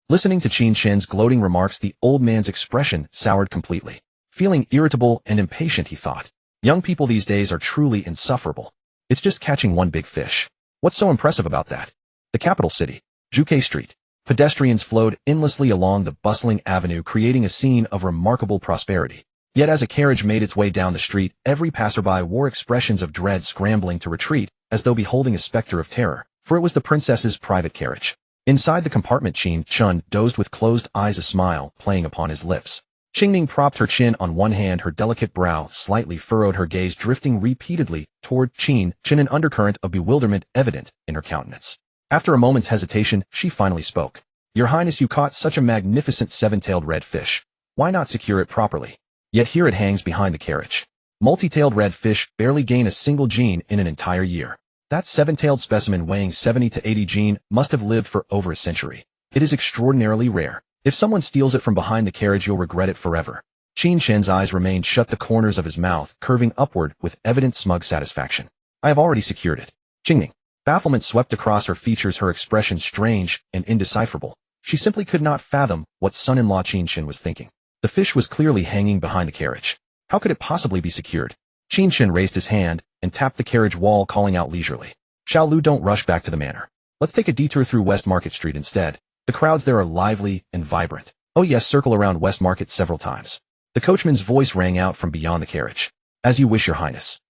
Speaker 1: Listening to Qin Chen's gloating remarks, the old man's expression soured completely. Feeling irritable and impatient, he thought. Young people these days are truly insufferable. It's just catching one big fish. What's so impressive about that? The capital city, Juke Street. Pedestrians flowed endlessly along the bustling avenue, creating a scene of remarkable prosperity. Yet as a carriage made its way down the street, every passerby wore expressions of dread, scrambling to retreat, as though beholding a specter of terror, for it was the princess's private carriage. Inside the compartment, Qin Chen dozed with closed eyes, a smile playing upon his lips. Qingning propped her chin on one hand, her delicate brow slightly furrowed, her gaze drifting repeatedly toward Qin Chen, an undercurrent of bewilderment evident in her countenance. After a moment's hesitation, she finally spoke. Your Highness, you caught such a magnificent 7-tailed red fish. Why not secure it properly? Yet here it hangs behind the carriage. Multi-tailed red fish barely gain a single gene in an entire year. That 7-tailed specimen weighing 70 to 80 gene must have lived for over a century. It is extraordinarily rare. If someone steals it from behind the carriage, you'll regret it forever. Qin Chen's eyes remained shut, the corners of his mouth curving upward with evident smug satisfaction. I have already secured it. Qingning. Bafflement swept across her features, her expression strange and indecipherable. She simply could not fathom what son-in-law Qin Chen was thinking. The fish was clearly hanging behind the carriage. How could it possibly be secured? Qin Chen raised his hand and tapped the carriage wall, calling out leisurely. Xiao Lu, don't rush back to the manor. Let's take a detour through West Market Street instead. The crowds there are lively and vibrant. Oh yes, circle around West Market several times. The coachman's voice rang out from beyond the carriage. As you wish, Your Highness.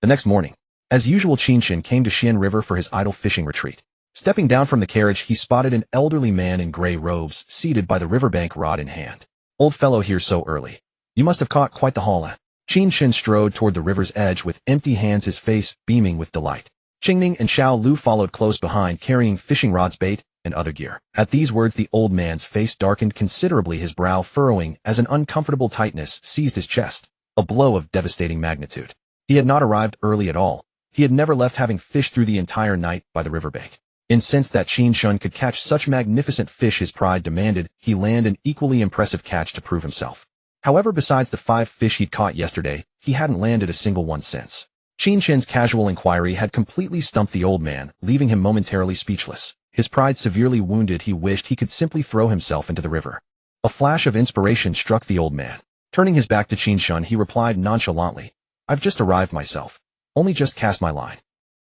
Speaker 1: The next morning, as usual, Qin Chen came to Xian River for his idle fishing retreat. Stepping down from the carriage, he spotted an elderly man in gray robes seated by the riverbank, rod in hand. Old fellow, here so early. You must have caught quite the haul. Qin Chen strode toward the river's edge with empty hands, his face beaming with delight. Qingning and Xiao Lu followed close behind, carrying fishing rods, bait, and other gear. At these words the old man's face darkened considerably, his brow furrowing as an uncomfortable tightness seized his chest, a blow of devastating magnitude. He had not arrived early at all. He had never left, having fished through the entire night by the riverbank. Incensed that Qin Chen could catch such magnificent fish, his pride demanded he land an equally impressive catch to prove himself. However, besides the 5 fish he'd caught yesterday, he hadn't landed a single one since. Qin Chen's casual inquiry had completely stumped the old man, leaving him momentarily speechless. His pride severely wounded, he wished he could simply throw himself into the river. A flash of inspiration struck the old man. Turning his back to Qin Chen, he replied nonchalantly, "I've just arrived myself. Only just cast my line."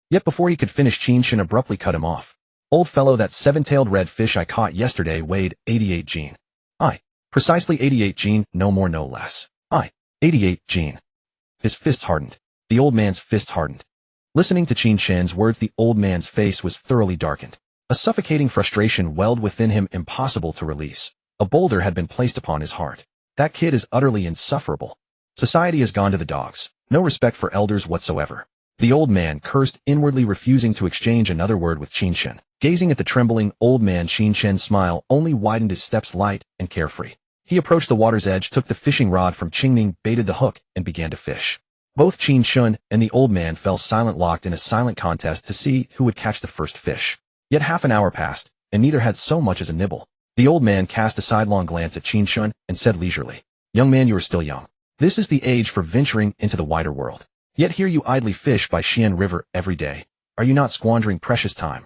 Speaker 1: Yet before he could finish, Qin Chen abruptly cut him off. "Old fellow, that 7-tailed red fish I caught yesterday weighed 88 Jin. Aye. Precisely 88 Jin, no more no less. Aye. 88 Jin." His fists hardened. The old man's fists hardened. Listening to Qin Chen's words, the old man's face was thoroughly darkened. A suffocating frustration welled within him, impossible to release. A boulder had been placed upon his heart. That kid is utterly insufferable. Society has gone to the dogs. No respect for elders whatsoever. The old man cursed inwardly, refusing to exchange another word with Qin Chen. Gazing at the trembling old man, Qin Chen's smile only widened, his steps light and carefree. He approached the water's edge, took the fishing rod from Qingning, baited the hook, and began to fish. Both Qin Chen and the old man fell silent, locked in a silent contest to see who would catch the first fish. Yet half an hour passed, and neither had so much as a nibble. The old man cast a sidelong glance at Qin Chen and said leisurely, "Young man, you are still young. This is the age for venturing into the wider world. Yet here you idly fish by Xian River every day. Are you not squandering precious time?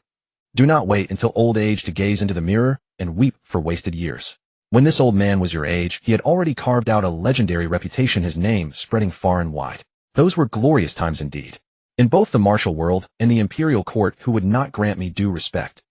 Speaker 1: Do not wait until old age to gaze into the mirror and weep for wasted years." When this old man was your age, he had already carved out a legendary reputation, his name spreading far and wide. Those were glorious times indeed. In both the martial world and the imperial court, who would not grant me due respect?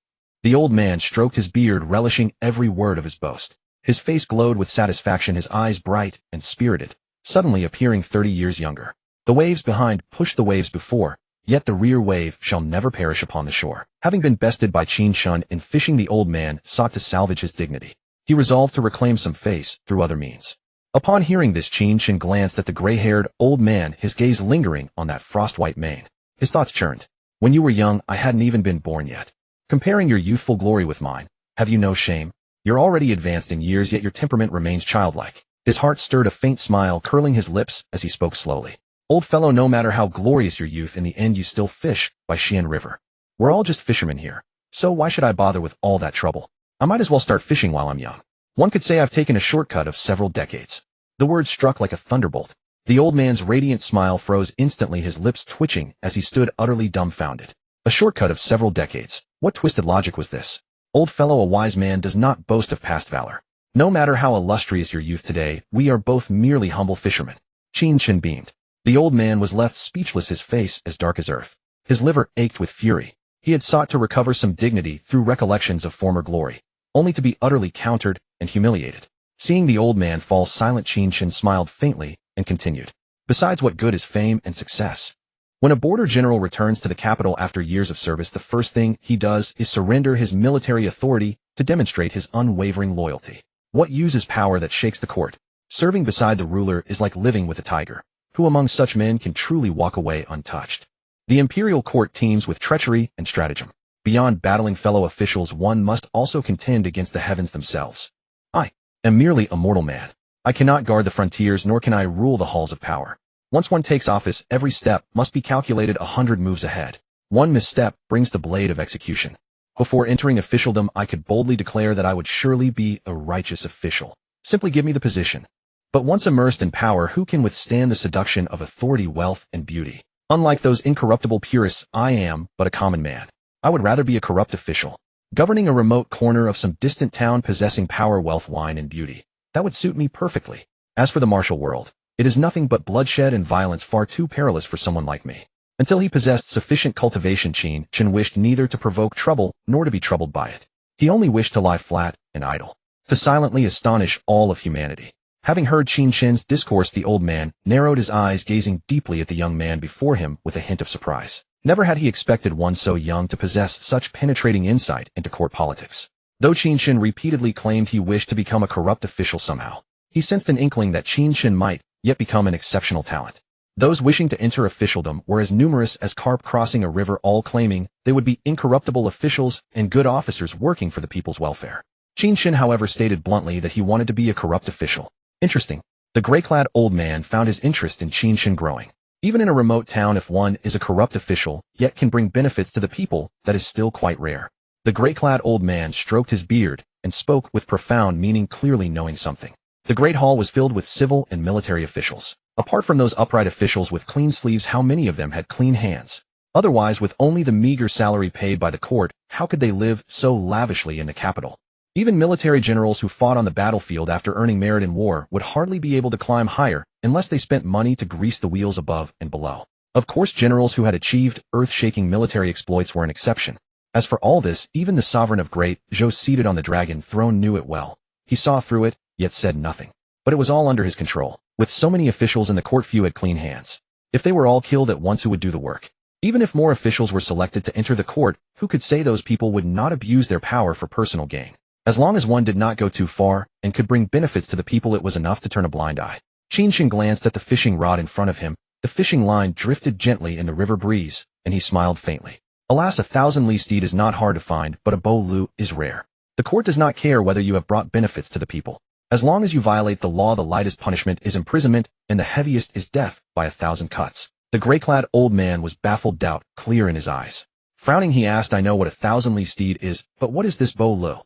Speaker 1: The old man stroked his beard, relishing every word of his boast. His face glowed with satisfaction, his eyes bright and spirited, suddenly appearing 30 years younger. The waves behind pushed the waves before, yet the rear wave shall never perish upon the shore. Having been bested by Qin Chen in fishing, the old man sought to salvage his dignity. He resolved to reclaim some face through other means. Upon hearing this, Qin Chen glanced at the gray-haired old man, his gaze lingering on that frost-white mane. His thoughts churned. "When you were young, I hadn't even been born yet. Comparing your youthful glory with mine, have you no shame? You're already advanced in years, yet your temperament remains childlike." His heart stirred a faint smile, curling his lips as he spoke slowly. "Old fellow, no matter how glorious your youth, in the end you still fish by Xian River. We're all just fishermen here, so why should I bother with all that trouble? I might as well start fishing while I'm young. One could say I've taken a shortcut of several decades." The words struck like a thunderbolt. The old man's radiant smile froze instantly, his lips twitching as he stood utterly dumbfounded. A shortcut of several decades. What twisted logic was this? Old fellow, a wise man does not boast of past valor. No matter how illustrious your youth today, we are both merely humble fishermen. Qin Chen beamed. The old man was left speechless, his face as dark as earth. His liver ached with fury. He had sought to recover some dignity through recollections of former glory, only to be utterly countered and humiliated. Seeing the old man fall silent, Qin Chen smiled faintly and continued. "Besides, what good is fame and success? When a border general returns to the capital after years of service, the first thing he does is surrender his military authority to demonstrate his unwavering loyalty. What use is power that shakes the court? Serving beside the ruler is like living with a tiger. Who among such men can truly walk away untouched? The imperial court teems with treachery and stratagem. Beyond battling fellow officials, one must also contend against the heavens themselves. I am merely a mortal man. I cannot guard the frontiers, nor can I rule the halls of power. Once one takes office, every step must be calculated 100 moves ahead. One misstep brings the blade of execution. Before entering officialdom, I could boldly declare that I would surely be a righteous official. Simply give me the position. But once immersed in power, who can withstand the seduction of authority, wealth, and beauty? Unlike those incorruptible purists, I am but a common man. I would rather be a corrupt official, governing a remote corner of some distant town, possessing power, wealth, wine, and beauty. That would suit me perfectly. As for the martial world, it is nothing but bloodshed and violence, far too perilous for someone like me. Until he possessed sufficient cultivation, Qin Chen wished neither to provoke trouble nor to be troubled by it. He only wished to lie flat and idle, to silently astonish all of humanity. Having heard Qin Chen's discourse, the old man narrowed his eyes, gazing deeply at the young man before him with a hint of surprise. Never had he expected one so young to possess such penetrating insight into court politics. Though Qin Chen repeatedly claimed he wished to become a corrupt official somehow, He sensed an inkling that Qin Chen might yet become an exceptional talent. Those wishing to enter officialdom were as numerous as carp crossing a river, all claiming they would be incorruptible officials and good officers working for the people's welfare. Qin Chen, however, stated bluntly that he wanted to be a corrupt official. Interesting. The gray-clad old man found his interest in Qin Chen growing. Even in a remote town, if one is a corrupt official, yet can bring benefits to the people, that is still quite rare. The gray-clad old man stroked his beard and spoke with profound meaning, clearly knowing something. The great hall was filled with civil and military officials. Apart from those upright officials with clean sleeves, how many of them had clean hands? Otherwise, with only the meager salary paid by the court, how could they live so lavishly in the capital? Even military generals who fought on the battlefield after earning merit in war would hardly be able to climb higher unless they spent money to grease the wheels above and below. Of course, generals who had achieved earth-shaking military exploits were an exception. As for all this, even the sovereign of Great Zhou seated on the dragon throne knew it well. He saw through it, yet said nothing. But it was all under his control. With so many officials in the court, few had clean hands. If they were all killed at once, who would do the work? Even if more officials were selected to enter the court, who could say those people would not abuse their power for personal gain? As long as one did not go too far and could bring benefits to the people, it was enough to turn a blind eye. Qin Chen glanced at the fishing rod in front of him. The fishing line drifted gently in the river breeze, and he smiled faintly. Alas, 1,000 li steed is not hard to find, but a bow lu is rare. The court does not care whether you have brought benefits to the people. As long as you violate the law, the lightest punishment is imprisonment, and the heaviest is death by 1,000 cuts. The gray-clad old man was baffled, doubt clear in his eyes. Frowning, he asked, I know what 1,000 li steed is, but what is this bow lu?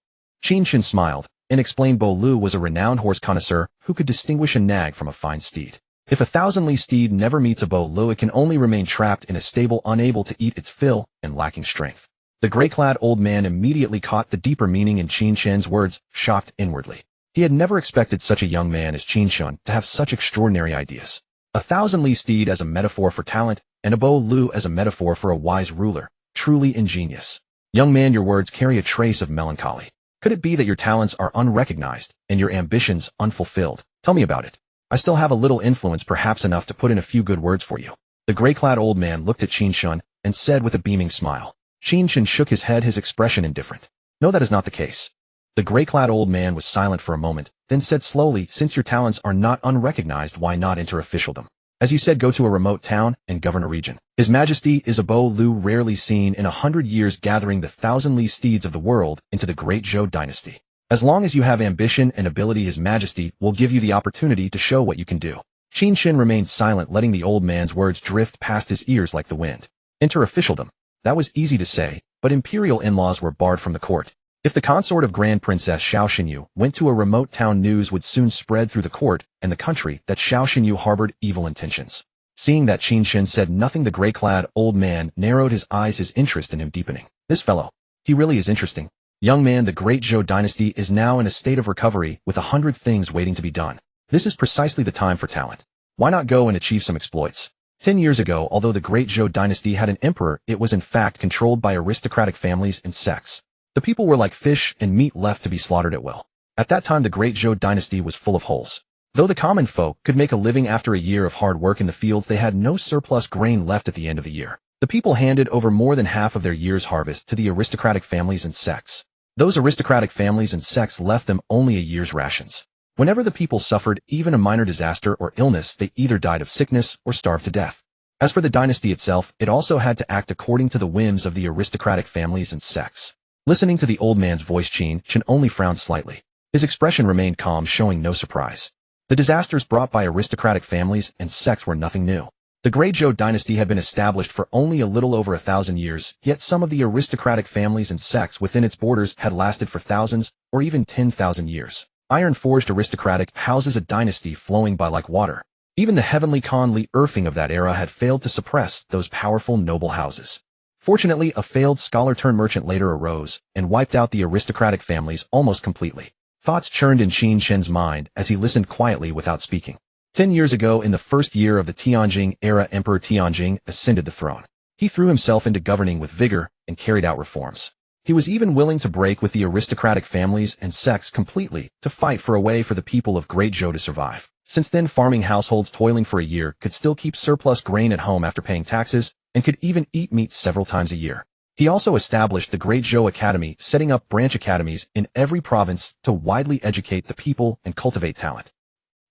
Speaker 1: Qin Chen smiled and explained Bo Lu was a renowned horse connoisseur who could distinguish a nag from a fine steed. If 1,000 li steed never meets a Bo Lu, it can only remain trapped in a stable, unable to eat its fill and lacking strength. The gray-clad old man immediately caught the deeper meaning in Qin Chen's words, shocked inwardly. He had never expected such a young man as Qin Chen to have such extraordinary ideas. 1,000 li steed as a metaphor for talent, and a Bo Lu as a metaphor for a wise ruler. Truly ingenious. Young man, your words carry a trace of melancholy. Could it be that your talents are unrecognized and your ambitions unfulfilled? Tell me about it. I still have a little influence, perhaps enough to put in a few good words for you. The gray-clad old man looked at Qin Chen and said with a beaming smile. Qin Chen shook his head, his expression indifferent. No, that is not the case. The gray-clad old man was silent for a moment, then said slowly, since your talents are not unrecognized, why not enter officialdom? As you said, go to a remote town and govern a region. His Majesty is a Bo Lu rarely seen in 100 years, gathering the 1,000 li steeds of the world into the Great Zhou dynasty. As long as you have ambition and ability, His Majesty will give you the opportunity to show what you can do. Qin Chen remained silent, letting the old man's words drift past his ears like the wind. Enter officialdom. That was easy to say, but imperial in-laws were barred from the court. If the consort of Grand Princess Xiao Xinyu went to a remote town, news would soon spread through the court and the country that Xiao Xinyu harbored evil intentions. Seeing that Qin Chen said nothing, the gray-clad old man narrowed his eyes, his interest in him deepening. This fellow, he really is interesting. Young man, the Great Zhou dynasty is now in a state of recovery with 100 things waiting to be done. This is precisely the time for talent. Why not go and achieve some exploits? 10 years ago, although the Great Zhou dynasty had an emperor, it was in fact controlled by aristocratic families and sects. The people were like fish and meat left to be slaughtered at will. At that time, the Great Zhou dynasty was full of holes. Though the common folk could make a living after a year of hard work in the fields, they had no surplus grain left at the end of the year. The people handed over more than half of their year's harvest to the aristocratic families and sects. Those aristocratic families and sects left them only a year's rations. Whenever the people suffered even a minor disaster or illness, they either died of sickness or starved to death. As for the dynasty itself, it also had to act according to the whims of the aristocratic families and sects. Listening to the old man's voice, Qin Chen only frowned slightly. His expression remained calm, showing no surprise. The disasters brought by aristocratic families and sects were nothing new. The Great Zhou dynasty had been established for only a little over 1,000 years, yet some of the aristocratic families and sects within its borders had lasted for thousands or even 10,000 years. Iron-forged aristocratic houses, a dynasty flowing by like water. Even the heavenly Qin Li Erfing of that era had failed to suppress those powerful noble houses. Fortunately, a failed scholar-turned-merchant later arose and wiped out the aristocratic families almost completely. Thoughts churned in Qin Chen's mind as he listened quietly without speaking. 10 years ago, in the first year of the Tianjing era, Emperor Tianjing ascended the throne. He threw himself into governing with vigor and carried out reforms. He was even willing to break with the aristocratic families and sects completely to fight for a way for the people of Great Zhou to survive. Since then, farming households toiling for a year could still keep surplus grain at home after paying taxes, and could even eat meat several times a year. He also established the Great Zhou Academy, setting up branch academies in every province to widely educate the people and cultivate talent.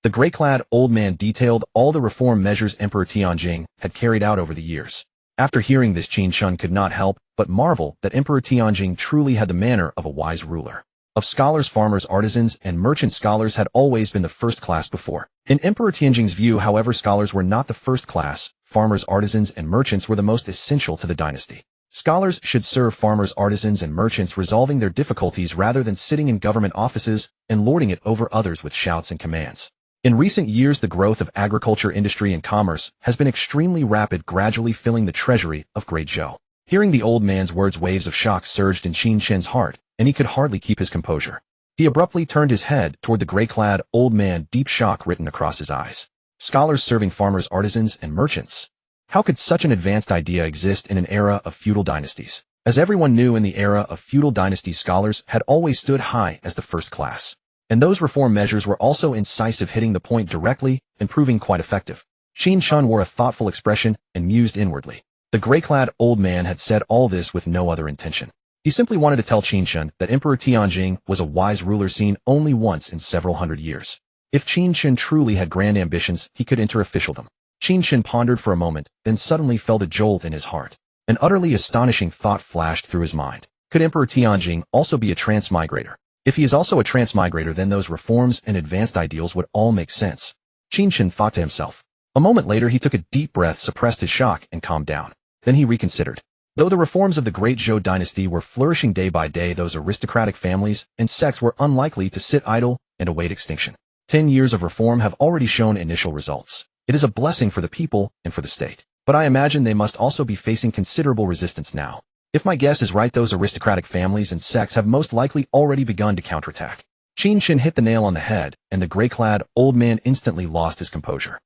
Speaker 1: The gray-clad old man detailed all the reform measures Emperor Tianjing had carried out over the years. After hearing this, Qin Chen could not help but marvel that Emperor Tianjing truly had the manner of a wise ruler. Of scholars, farmers, artisans, and merchant, scholars had always been the first class before. In Emperor Tianjing's view, however, scholars were not the first class. Farmers, artisans, and merchants were the most essential to the dynasty. Scholars should serve farmers, artisans, and merchants, resolving their difficulties rather than sitting in government offices and lording it over others with shouts and commands. In recent years, the growth of agriculture, industry, and commerce has been extremely rapid, gradually filling the treasury of Great Zhou. Hearing the old man's words, waves of shock surged in Qin Chen's heart, and he could hardly keep his composure. He abruptly turned his head toward the gray-clad old man, deep shock written across his eyes. Scholars serving farmers, artisans, and merchants. How could such an advanced idea exist in an era of feudal dynasties? As everyone knew, in the era of feudal dynasties, scholars had always stood high as the first class. And those reform measures were also incisive, hitting the point directly and proving quite effective. Qin Chen wore a thoughtful expression and mused inwardly. The gray-clad old man had said all this with no other intention. He simply wanted to tell Qin Chen that Emperor Tianjing was a wise ruler seen only once in several hundred years. If Qin Chen truly had grand ambitions, he could enter officialdom. Qin Chen pondered for a moment, then suddenly felt a jolt in his heart. An utterly astonishing thought flashed through his mind. Could Emperor Tianjing also be a transmigrator? If he is also a transmigrator, then those reforms and advanced ideals would all make sense. Qin Chen thought to himself. A moment later, he took a deep breath, suppressed his shock, and calmed down. Then he reconsidered. Though the reforms of the Great Zhou dynasty were flourishing day by day, those aristocratic families and sects were unlikely to sit idle and await extinction. 10 years of reform have already shown initial results. It is a blessing for the people and for the state. But I imagine they must also be facing considerable resistance now. If my guess is right, those aristocratic families and sects have most likely already begun to counterattack. Qin Chen hit the nail on the head, and the gray-clad old man instantly lost his composure.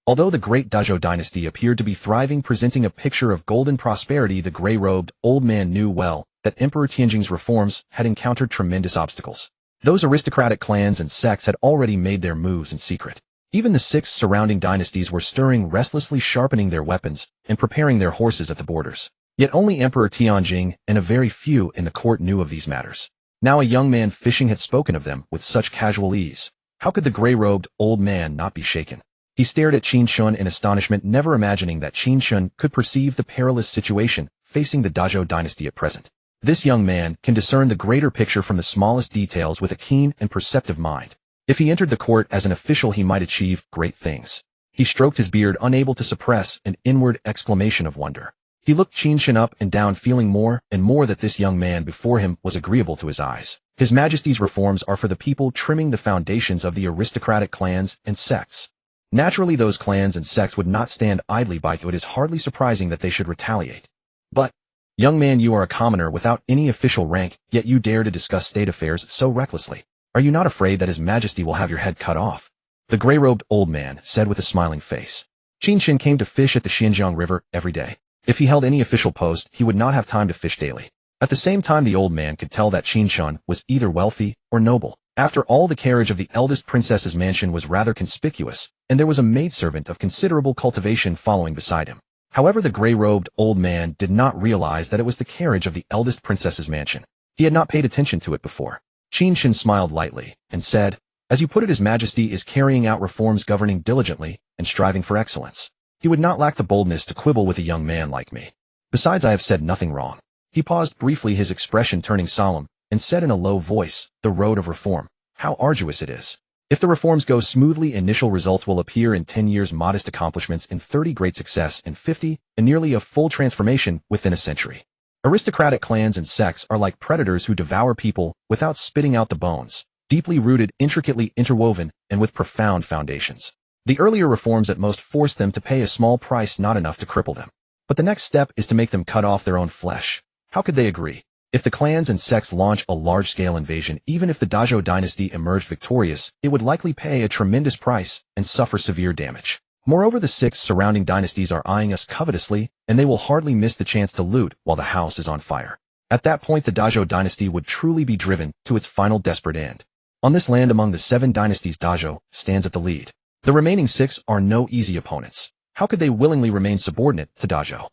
Speaker 1: Although the Great Dazhou dynasty appeared to be thriving, presenting a picture of golden prosperity, the gray-robed old man knew well that Emperor Tianjing's reforms had encountered tremendous obstacles. Those aristocratic clans and sects had already made their moves in secret. Even the 6 surrounding dynasties were stirring restlessly, sharpening their weapons and preparing their horses at the borders. Yet only Emperor Tianjing and a very few in the court knew of these matters. Now a young man fishing had spoken of them with such casual ease. How could the gray-robed old man not be shaken? He stared at Qin Chen in astonishment, never imagining that Qin Chen could perceive the perilous situation facing the Dazhou dynasty at present. This young man can discern the greater picture from the smallest details with a keen and perceptive mind. If he entered the court as an official, he might achieve great things. He stroked his beard, unable to suppress an inward exclamation of wonder. He looked Qin Chen up and down, feeling more and more that this young man before him was agreeable to his eyes. His Majesty's reforms are for the people, trimming the foundations of the aristocratic clans and sects. Naturally, those clans and sects would not stand idly by. It is hardly surprising that they should retaliate. But, young man, you are a commoner without any official rank, yet you dare to discuss state affairs so recklessly. Are you not afraid that His Majesty will have your head cut off? The gray-robed old man said with a smiling face. Qin Chen came to fish at the Xinjiang River every day. If he held any official post, he would not have time to fish daily. At the same time, the old man could tell that Qin Chen was either wealthy or noble. After all, the carriage of the eldest princess's mansion was rather conspicuous, and there was a maidservant of considerable cultivation following beside him. However, the gray-robed old man did not realize that it was the carriage of the eldest princess's mansion. He had not paid attention to it before. Qin Chen smiled lightly and said, "As you put it, His Majesty is carrying out reforms, governing diligently, and striving for excellence. He would not lack the boldness to quibble with a young man like me. Besides, I have said nothing wrong." He paused briefly, his expression turning solemn, and said in a low voice, "The road of reform. How arduous it is. If the reforms go smoothly, initial results will appear in 10 years, modest accomplishments in 30, great success in 50, and nearly a full transformation within a century. Aristocratic clans and sects are like predators who devour people without spitting out the bones, deeply rooted, intricately interwoven, and with profound foundations. The earlier reforms at most force them to pay a small price, not enough to cripple them. But the next step is to make them cut off their own flesh. How could they agree? If the clans and sects launch a large-scale invasion, even if the Dazhou dynasty emerged victorious, it would likely pay a tremendous price and suffer severe damage. Moreover, the 6 surrounding dynasties are eyeing us covetously, and they will hardly miss the chance to loot while the house is on fire. At that point, the Dazhou dynasty would truly be driven to its final desperate end. On this land among the 7 dynasties, Dazhou stands at the lead. The remaining 6 are no easy opponents. How could they willingly remain subordinate to Dazhou?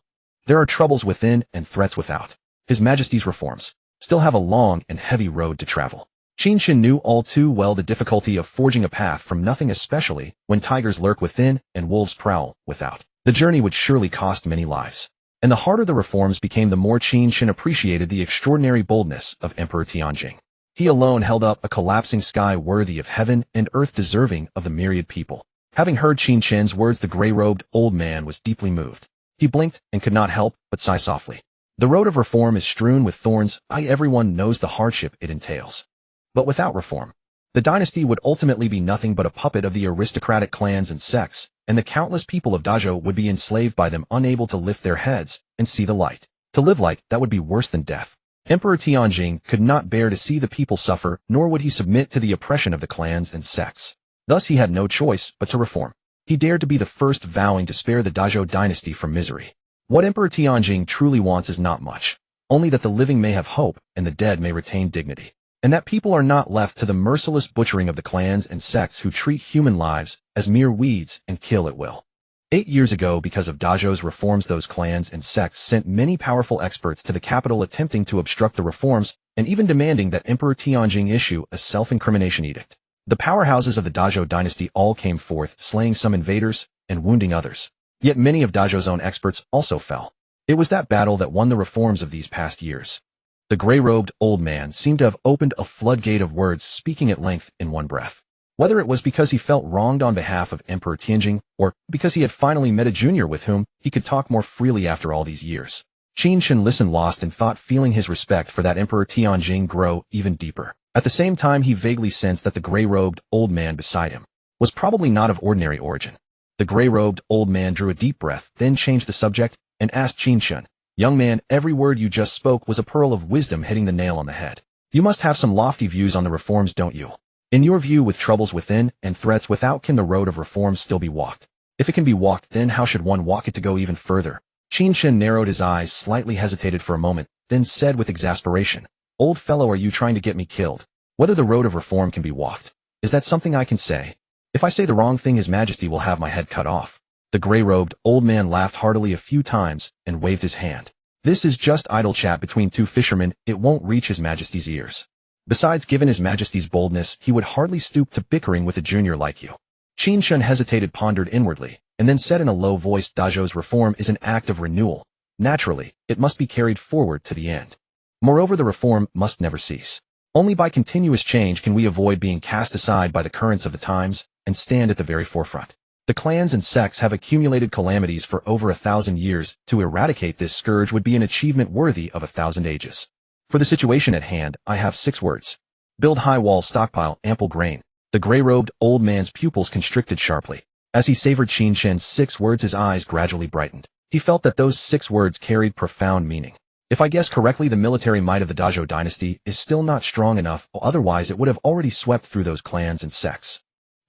Speaker 1: There are troubles within and threats without. His Majesty's reforms still have a long and heavy road to travel. Qin Chen knew all too well the difficulty of forging a path from nothing, especially when tigers lurk within and wolves prowl without. The journey would surely cost many lives. And the harder the reforms became, the more Qin Chen appreciated the extraordinary boldness of Emperor Tianjing. He alone held up a collapsing sky worthy of heaven and earth deserving of the myriad people. Having heard Qin Chen's words, the gray-robed old man was deeply moved. He blinked and could not help but sigh softly. The road of reform is strewn with thorns. Everyone knows the hardship it entails. But without reform, the dynasty would ultimately be nothing but a puppet of the aristocratic clans and sects, and the countless people of Dazhou would be enslaved by them, unable to lift their heads and see the light. To live like that would be worse than death. Emperor Tianjing could not bear to see the people suffer, nor would he submit to the oppression of the clans and sects. Thus he had no choice but to reform. He dared to be the first, vowing to spare the Dazhou dynasty from misery. What Emperor Tianjing truly wants is not much, only that the living may have hope and the dead may retain dignity, and that people are not left to the merciless butchering of the clans and sects who treat human lives as mere weeds and kill at will. 8 years ago, because of Dazhou's reforms, those clans and sects sent many powerful experts to the capital attempting to obstruct the reforms and even demanding that Emperor Tianjing issue a self-incrimination edict. The powerhouses of the Dazhou dynasty all came forth, slaying some invaders and wounding others. Yet many of Dazhou's own experts also fell. It was that battle that won the reforms of these past years. The gray-robed old man seemed to have opened a floodgate of words, speaking at length in one breath. Whether it was because he felt wronged on behalf of Emperor Tianjing, or because he had finally met a junior with whom he could talk more freely after all these years, Qin Chen listened lost in thought, feeling his respect for that Emperor Tianjing grow even deeper. At the same time, he vaguely sensed that the gray-robed old man beside him was probably not of ordinary origin. The gray-robed old man drew a deep breath, then changed the subject and asked Qin Chen, "Young man, every word you just spoke was a pearl of wisdom, hitting the nail on the head. You must have some lofty views on the reforms, don't you? In your view, with troubles within and threats without, can the road of reform still be walked? If it can be walked, then how should one walk it to go even further?" Qin Chen narrowed his eyes, slightly hesitated for a moment, then said with exasperation, "Old fellow, are you trying to get me killed? Whether the road of reform can be walked, is that something I can say? If I say the wrong thing, His Majesty will have my head cut off." The gray-robed old man laughed heartily a few times and waved his hand. "This is just idle chat between two fishermen. It won't reach His Majesty's ears. Besides, given His Majesty's boldness, he would hardly stoop to bickering with a junior like you." Qin Chen hesitated, pondered inwardly, and then said in a low voice, "Dazhou's reform is an act of renewal. Naturally, it must be carried forward to the end. Moreover, the reform must never cease. Only by continuous change can we avoid being cast aside by the currents of the times and stand at the very forefront. The clans and sects have accumulated calamities for over 1,000 years. To eradicate this scourge would be an achievement worthy of 1,000 ages. For the situation at hand, I have 6 words. Build high walls, stockpile ample grain." The gray-robed old man's pupils constricted sharply. As he savored Qin Chen's 6 words, his eyes gradually brightened. He felt that those 6 words carried profound meaning. If I guess correctly, the military might of the Dazhou dynasty is still not strong enough, otherwise it would have already swept through those clans and sects.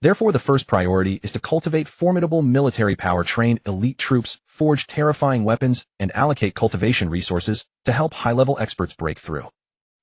Speaker 1: Therefore, the first priority is to cultivate formidable military power, train elite troops, forge terrifying weapons, and allocate cultivation resources to help high-level experts break through.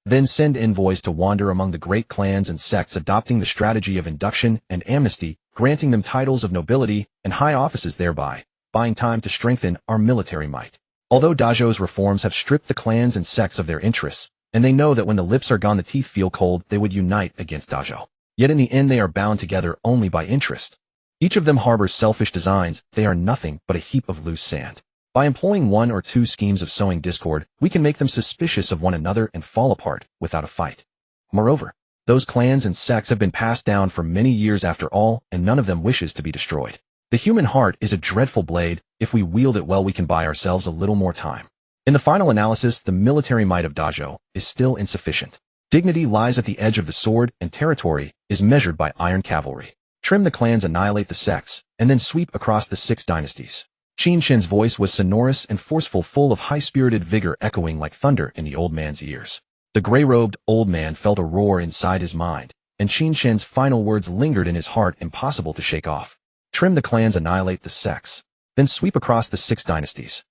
Speaker 1: Then send envoys to wander among the great clans and sects, adopting the strategy of induction and amnesty, granting them titles of nobility and high offices, thereby buying time to strengthen our military might. Although Dazhou's reforms have stripped the clans and sects of their interests, and they know that when the lips are gone the teeth feel cold, they would unite against Dazhou. Yet in the end they are bound together only by interest. Each of them harbors selfish designs. They are nothing but a heap of loose sand. By employing 1 or 2 schemes of sowing discord, we can make them suspicious of one another and fall apart without a fight. Moreover, those clans and sects have been passed down for many years after all, and none of them wishes to be destroyed. The human heart is a dreadful blade. If we wield it well, we can buy ourselves a little more time. In the final analysis, the military might of Dazhou is still insufficient. Dignity lies at the edge of the sword, and territory is measured by iron cavalry. Trim the clans, annihilate the sects, and then sweep across the 6 dynasties. Qin Chen's voice was sonorous and forceful, full of high-spirited vigor, echoing like thunder in the old man's ears. The gray-robed old man felt a roar inside his mind, and Qin Chen's final words lingered in his heart, impossible to shake off. Trim the clans, annihilate the sects, then sweep across the 6 dynasties.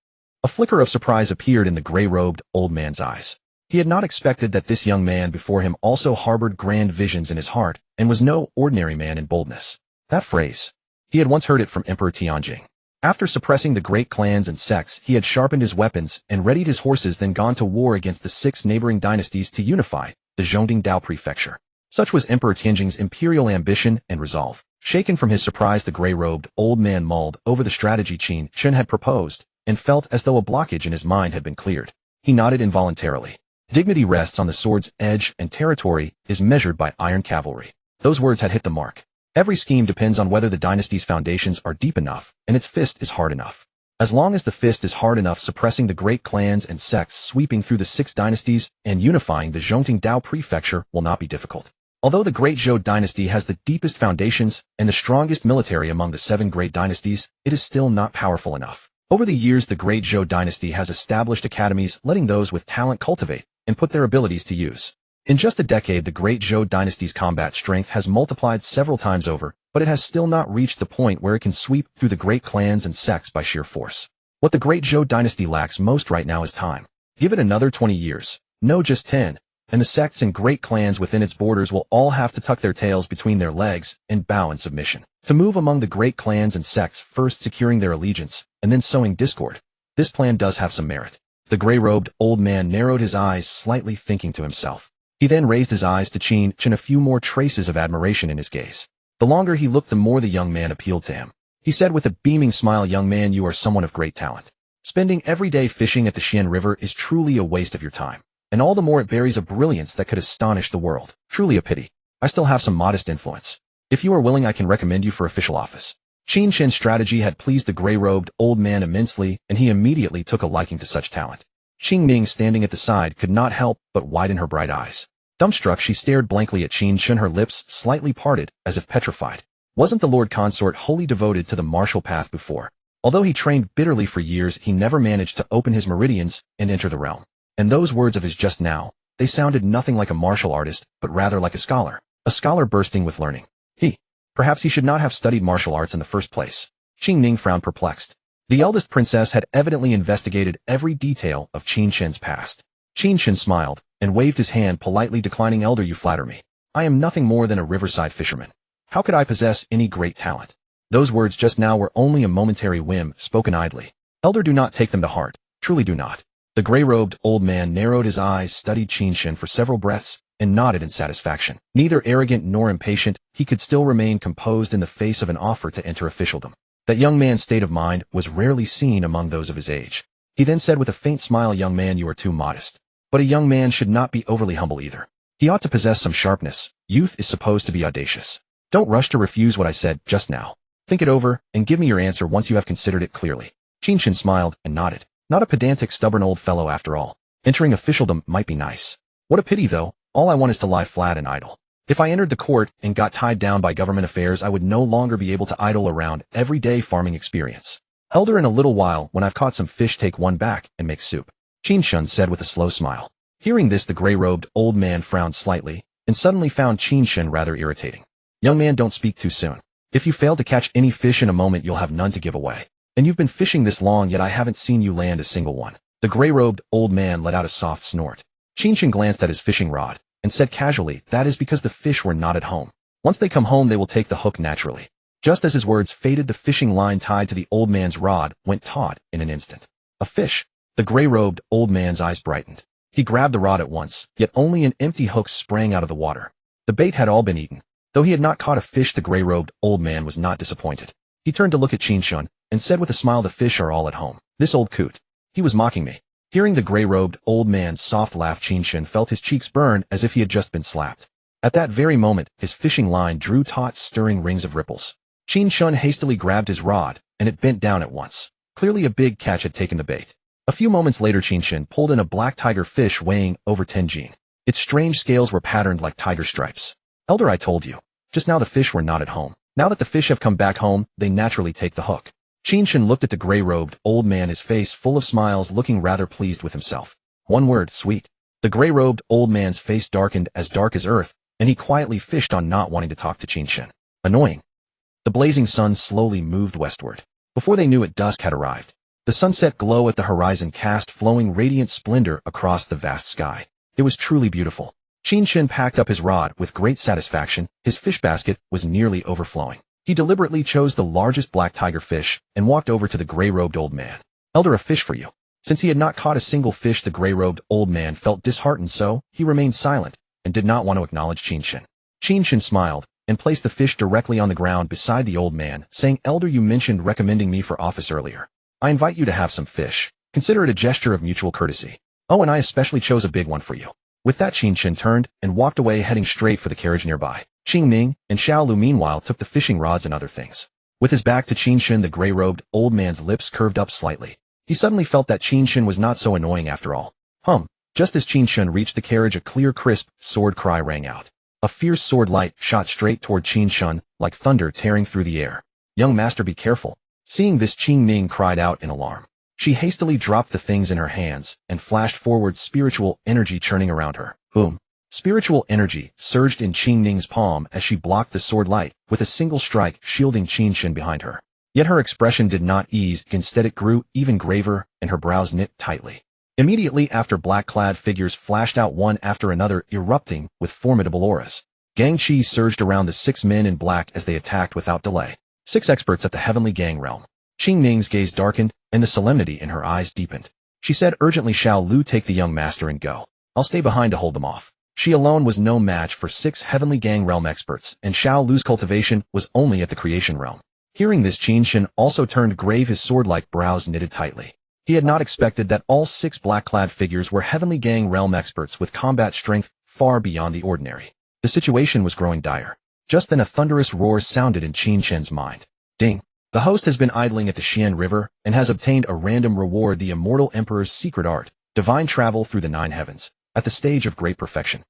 Speaker 1: A flicker of surprise appeared in the gray-robed old man's eyes. He had not expected that this young man before him also harbored grand visions in his heart and was no ordinary man in boldness. That phrase, he had once heard it from Emperor Tianjing. After suppressing the great clans and sects, he had sharpened his weapons and readied his horses, then gone to war against the 6 neighboring dynasties to unify the Zhongding Dao prefecture. Such was Emperor Tianjing's imperial ambition and resolve. Shaken from his surprise, the gray-robed old man mulled over the strategy Qin Chen had proposed and felt as though a blockage in his mind had been cleared. He nodded involuntarily. Dignity rests on the sword's edge and territory is measured by iron cavalry. Those words had hit the mark. Every scheme depends on whether the dynasty's foundations are deep enough and its fist is hard enough. As long as the fist is hard enough, suppressing the great clans and sects sweeping through the 6 dynasties and unifying the Zhongting Dao prefecture will not be difficult. Although the Great Zhou dynasty has the deepest foundations and the strongest military among the 7 great dynasties, it is still not powerful enough. Over the years, the Great Zhou dynasty has established academies letting those with talent cultivate and put their abilities to use. In just a decade, the Great Zhou dynasty's combat strength has multiplied several times over, but it has still not reached the point where it can sweep through the great clans and sects by sheer force. What the Great Zhou dynasty lacks most right now is time. Give it another 20 years, no just 10, and the sects and great clans within its borders will all have to tuck their tails between their legs and bow in submission. To move among the great clans and sects, first securing their allegiance, and then sowing discord. This plan does have some merit. The gray-robed old man narrowed his eyes slightly, thinking to himself. He then raised his eyes to Qin Chen, a few more traces of admiration in his gaze. The longer he looked, the more the young man appealed to him. He said with a beaming smile, "Young man, you are someone of great talent. Spending every day fishing at the Xian River is truly a waste of your time. And all the more it bears a brilliance that could astonish the world. Truly a pity. I still have some modest influence. If you are willing, I can recommend you for official office." Qin Chen's strategy had pleased the gray-robed old man immensely, and he immediately took a liking to such talent. Qing Ning, standing at the side, could not help but widen her bright eyes. Dumbstruck, she stared blankly at Qin Chen, her lips slightly parted, as if petrified. Wasn't the Lord Consort wholly devoted to the martial path before? Although he trained bitterly for years, he never managed to open his meridians and enter the realm. And those words of his just now, they sounded nothing like a martial artist, but rather like a scholar bursting with learning. Perhaps he should not have studied martial arts in the first place. Qing Ning frowned, perplexed. The eldest princess had evidently investigated every detail of Qin Chen's past. Qin Chen smiled and waved his hand politely, declining. "Elder, you flatter me. I am nothing more than a riverside fisherman. How could I possess any great talent?" Those words just now were only a momentary whim, spoken idly. "Elder, do not take them to heart. Truly do not." The gray-robed old man narrowed his eyes, studied Qin Chen for several breaths, and nodded in satisfaction. Neither arrogant nor impatient, he could still remain composed in the face of an offer to enter officialdom. That young man's state of mind was rarely seen among those of his age. He then said with a faint smile, "Young man, you are too modest. But a young man should not be overly humble either. He ought to possess some sharpness. Youth is supposed to be audacious. Don't rush to refuse what I said just now. Think it over, and give me your answer once you have considered it clearly." Qin Chen smiled and nodded. Not a pedantic, stubborn old fellow after all. Entering officialdom might be nice. What a pity, though. All I want is to lie flat and idle. If I entered the court and got tied down by government affairs, I would no longer be able to idle around every day farming experience. Elder, in a little while, when I've caught some fish, take one back and make soup," Qin Chen said with a slow smile. Hearing this, the gray-robed old man frowned slightly and suddenly found Qin Chen rather irritating. "Young man, don't speak too soon. If you fail to catch any fish in a moment, you'll have none to give away. And you've been fishing this long, yet I haven't seen you land a single one." The gray-robed old man let out a soft snort. Qin Chen glanced at his fishing rod and said casually, "That is because the fish were not at home. Once they come home, they will take the hook naturally." Just as his words faded, the fishing line tied to the old man's rod went taut in an instant. A fish! The gray-robed old man's eyes brightened. He grabbed the rod at once, yet only an empty hook sprang out of the water. The bait had all been eaten. Though he had not caught a fish, the gray-robed old man was not disappointed. He turned to look at Qin Chen and said with a smile, "The fish are all at home. This old coot. He was mocking me." Hearing the gray-robed old man's soft laugh, Qin Chen felt his cheeks burn as if he had just been slapped. At that very moment, his fishing line drew taut, stirring rings of ripples. Qin Chen hastily grabbed his rod, and it bent down at once. Clearly a big catch had taken the bait. A few moments later, Qin Chen pulled in a black tiger fish weighing over 10 jin. Its strange scales were patterned like tiger stripes. "Elder, I told you. Just now the fish were not at home. Now that the fish have come back home, they naturally take the hook." Qin Chen looked at the gray-robed old man, his face full of smiles, looking rather pleased with himself. One word, sweet. The gray-robed old man's face darkened as dark as earth, and he quietly fished on, not wanting to talk to Qin Chen. Annoying. The blazing sun slowly moved westward. Before they knew it, dusk had arrived. The sunset glow at the horizon cast flowing radiant splendor across the vast sky. It was truly beautiful. Qin Chen packed up his rod with great satisfaction. His fish basket was nearly overflowing. He deliberately chose the largest black tiger fish and walked over to the gray-robed old man. "Elder, a fish for you." Since he had not caught a single fish, the gray-robed old man felt disheartened, so he remained silent and did not want to acknowledge Qin Chen. Qin Chen smiled, and placed the fish directly on the ground beside the old man, saying, "Elder, you mentioned recommending me for office earlier. I invite you to have some fish. Consider it a gesture of mutual courtesy. Oh, and I especially chose a big one for you." With that, Qin Chen turned and walked away, heading straight for the carriage nearby. Qing Ning and Xiao Lu meanwhile took the fishing rods and other things. With his back to Qin Chen, the gray-robed old man's lips curved up slightly. He suddenly felt that Qin Chen was not so annoying after all. Just as Qin Chen reached the carriage, a clear, crisp sword cry rang out. A fierce sword light shot straight toward Qin Chen, like thunder tearing through the air. "Young master, be careful." Seeing this, Qing Ning cried out in alarm. She hastily dropped the things in her hands and flashed forward, spiritual energy churning around her. Boom! Spiritual energy surged in Qing Ning's palm as she blocked the sword light with a single strike, shielding Qin Chen behind her. Yet her expression did not ease, instead it grew even graver and her brows knit tightly. Immediately after, black-clad figures flashed out one after another, erupting with formidable auras. Gang Chi surged around the 6 men in black as they attacked without delay. 6 experts at the Heavenly Gang realm. Qing Ning's gaze darkened, and the solemnity in her eyes deepened. She said urgently, "Xiao Lu, take the young master and go. I'll stay behind to hold them off." She alone was no match for 6 Heavenly Gang realm experts, and Xiao Lu's cultivation was only at the creation realm. Hearing this, Qin Chen also turned grave, his sword-like brows knitted tightly. He had not expected that all 6 black-clad figures were Heavenly Gang realm experts with combat strength far beyond the ordinary. The situation was growing dire. Just then a thunderous roar sounded in Qin Chen's mind. Ding! The host has been idling at the Xian River and has obtained a random reward, the Immortal Emperor's secret art, divine travel through the 9 heavens, at the stage of great perfection.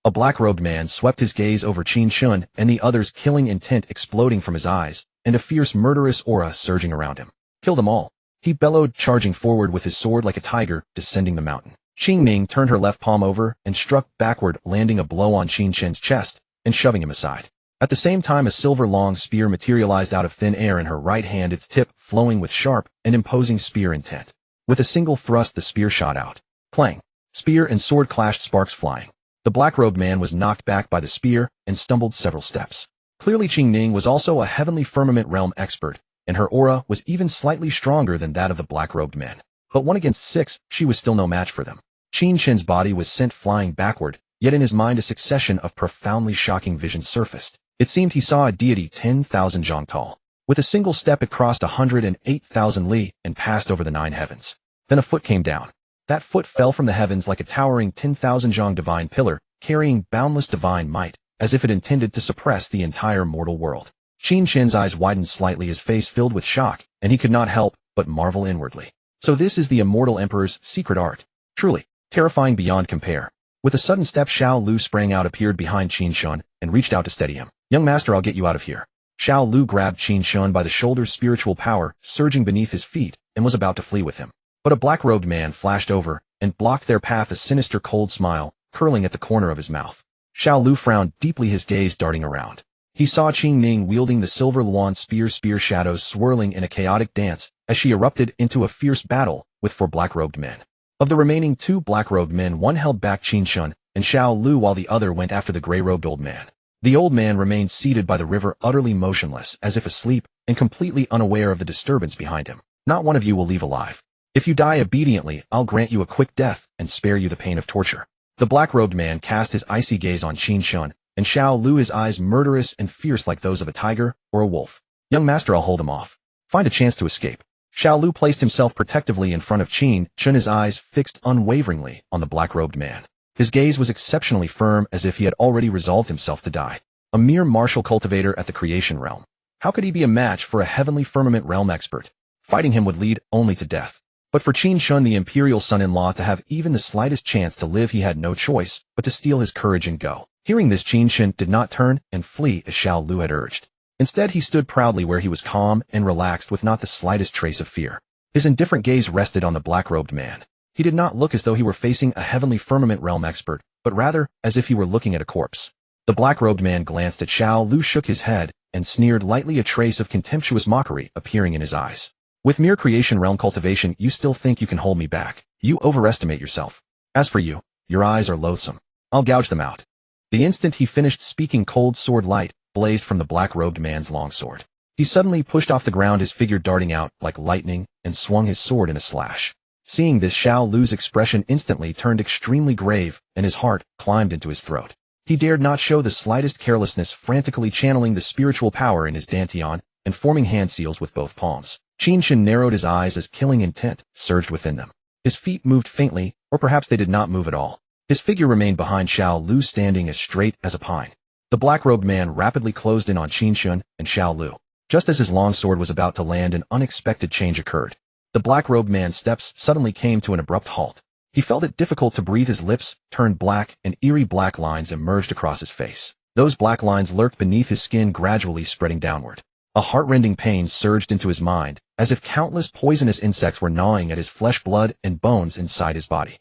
Speaker 1: A black-robed man swept his gaze over Qin Chen and the others, killing intent exploding from his eyes, and a fierce murderous aura surging around him. "Kill them all!" he bellowed, charging forward with his sword like a tiger descending the mountain. Qing Ning turned her left palm over and struck backward, landing a blow on Qin Chen's chest and shoving him aside. At the same time, a silver-long spear materialized out of thin air in her right hand, its tip flowing with sharp and imposing spear intent. With a single thrust, the spear shot out. Clang! Spear and sword clashed, sparks flying. The black-robed man was knocked back by the spear and stumbled several steps. Clearly, Qing Ning was also a Heavenly Firmament realm expert, and her aura was even slightly stronger than that of the black-robed men. But 1 against 6, she was still no match for them. Qin Chen's body was sent flying backward, yet in his mind a succession of profoundly shocking visions surfaced. It seemed he saw a deity 10,000 zhang tall. With a single step, it crossed 108,000 li and passed over the 9 heavens. Then a foot came down. That foot fell from the heavens like a towering 10,000 zhang divine pillar, carrying boundless divine might, as if it intended to suppress the entire mortal world. Qin Chen's eyes widened slightly, his face filled with shock, and he could not help but marvel inwardly. So this is the Immortal Emperor's secret art. Truly terrifying beyond compare. With a sudden step, Xiao Lu sprang out, appeared behind Qin Chen, and reached out to steady him. "Young master, I'll get you out of here." Xiao Lu grabbed Qin Chen by the shoulders, spiritual power surging beneath his feet, and was about to flee with him. But a black-robed man flashed over and blocked their path, a sinister cold smile curling at the corner of his mouth. Xiao Lu frowned deeply, his gaze darting around. He saw Qing Ning wielding the silver luan spear, shadows swirling in a chaotic dance as she erupted into a fierce battle with 4 black-robed men. Of the remaining 2 black-robed men, one held back Qin Chen and Xiao Lu, while the other went after the gray-robed old man. The old man remained seated by the river, utterly motionless, as if asleep, and completely unaware of the disturbance behind him. "Not one of you will leave alive. If you die obediently, I'll grant you a quick death and spare you the pain of torture." The black-robed man cast his icy gaze on Qin Chen and Xiao Lu, his eyes murderous and fierce like those of a tiger or a wolf. "Young master, I'll hold him off. Find a chance to escape." Xiao Lu placed himself protectively in front of Qin Chen, his eyes fixed unwaveringly on the black-robed man. His gaze was exceptionally firm, as if he had already resolved himself to die. A mere martial cultivator at the creation realm. How could he be a match for a Heavenly Firmament realm expert? Fighting him would lead only to death. But for Qin Chen, the imperial son-in-law, to have even the slightest chance to live, he had no choice but to steel his courage and go. Hearing this, Qin Chen did not turn and flee as Xiao Lu had urged. Instead, he stood proudly where he was, calm and relaxed, with not the slightest trace of fear. His indifferent gaze rested on the black-robed man. He did not look as though he were facing a Heavenly Firmament realm expert, but rather as if he were looking at a corpse. The black-robed man glanced at Xiao Lu, shook his head, and sneered lightly, a trace of contemptuous mockery appearing in his eyes. "With mere creation realm cultivation, you still think you can hold me back? You overestimate yourself. As for you, your eyes are loathsome. I'll gouge them out." The instant he finished speaking, cold sword light blazed from the black-robed man's longsword. He suddenly pushed off the ground, his figure darting out like lightning, and swung his sword in a slash. Seeing this, Xiao Lu's expression instantly turned extremely grave, and his heart climbed into his throat. He dared not show the slightest carelessness, frantically channeling the spiritual power in his dantian and forming hand seals with both palms. Qin Chen narrowed his eyes as killing intent surged within them. His feet moved faintly, or perhaps they did not move at all. His figure remained behind Xiao Lu, standing as straight as a pine. The black-robed man rapidly closed in on Qin Chen and Xiao Lu. Just as his long sword was about to land, an unexpected change occurred. The black-robed man's steps suddenly came to an abrupt halt. He felt it difficult to breathe. His lips turned black, and eerie black lines emerged across his face. Those black lines lurked beneath his skin, gradually spreading downward. A heart-rending pain surged into his mind, as if countless poisonous insects were gnawing at his flesh, blood, and bones inside his body.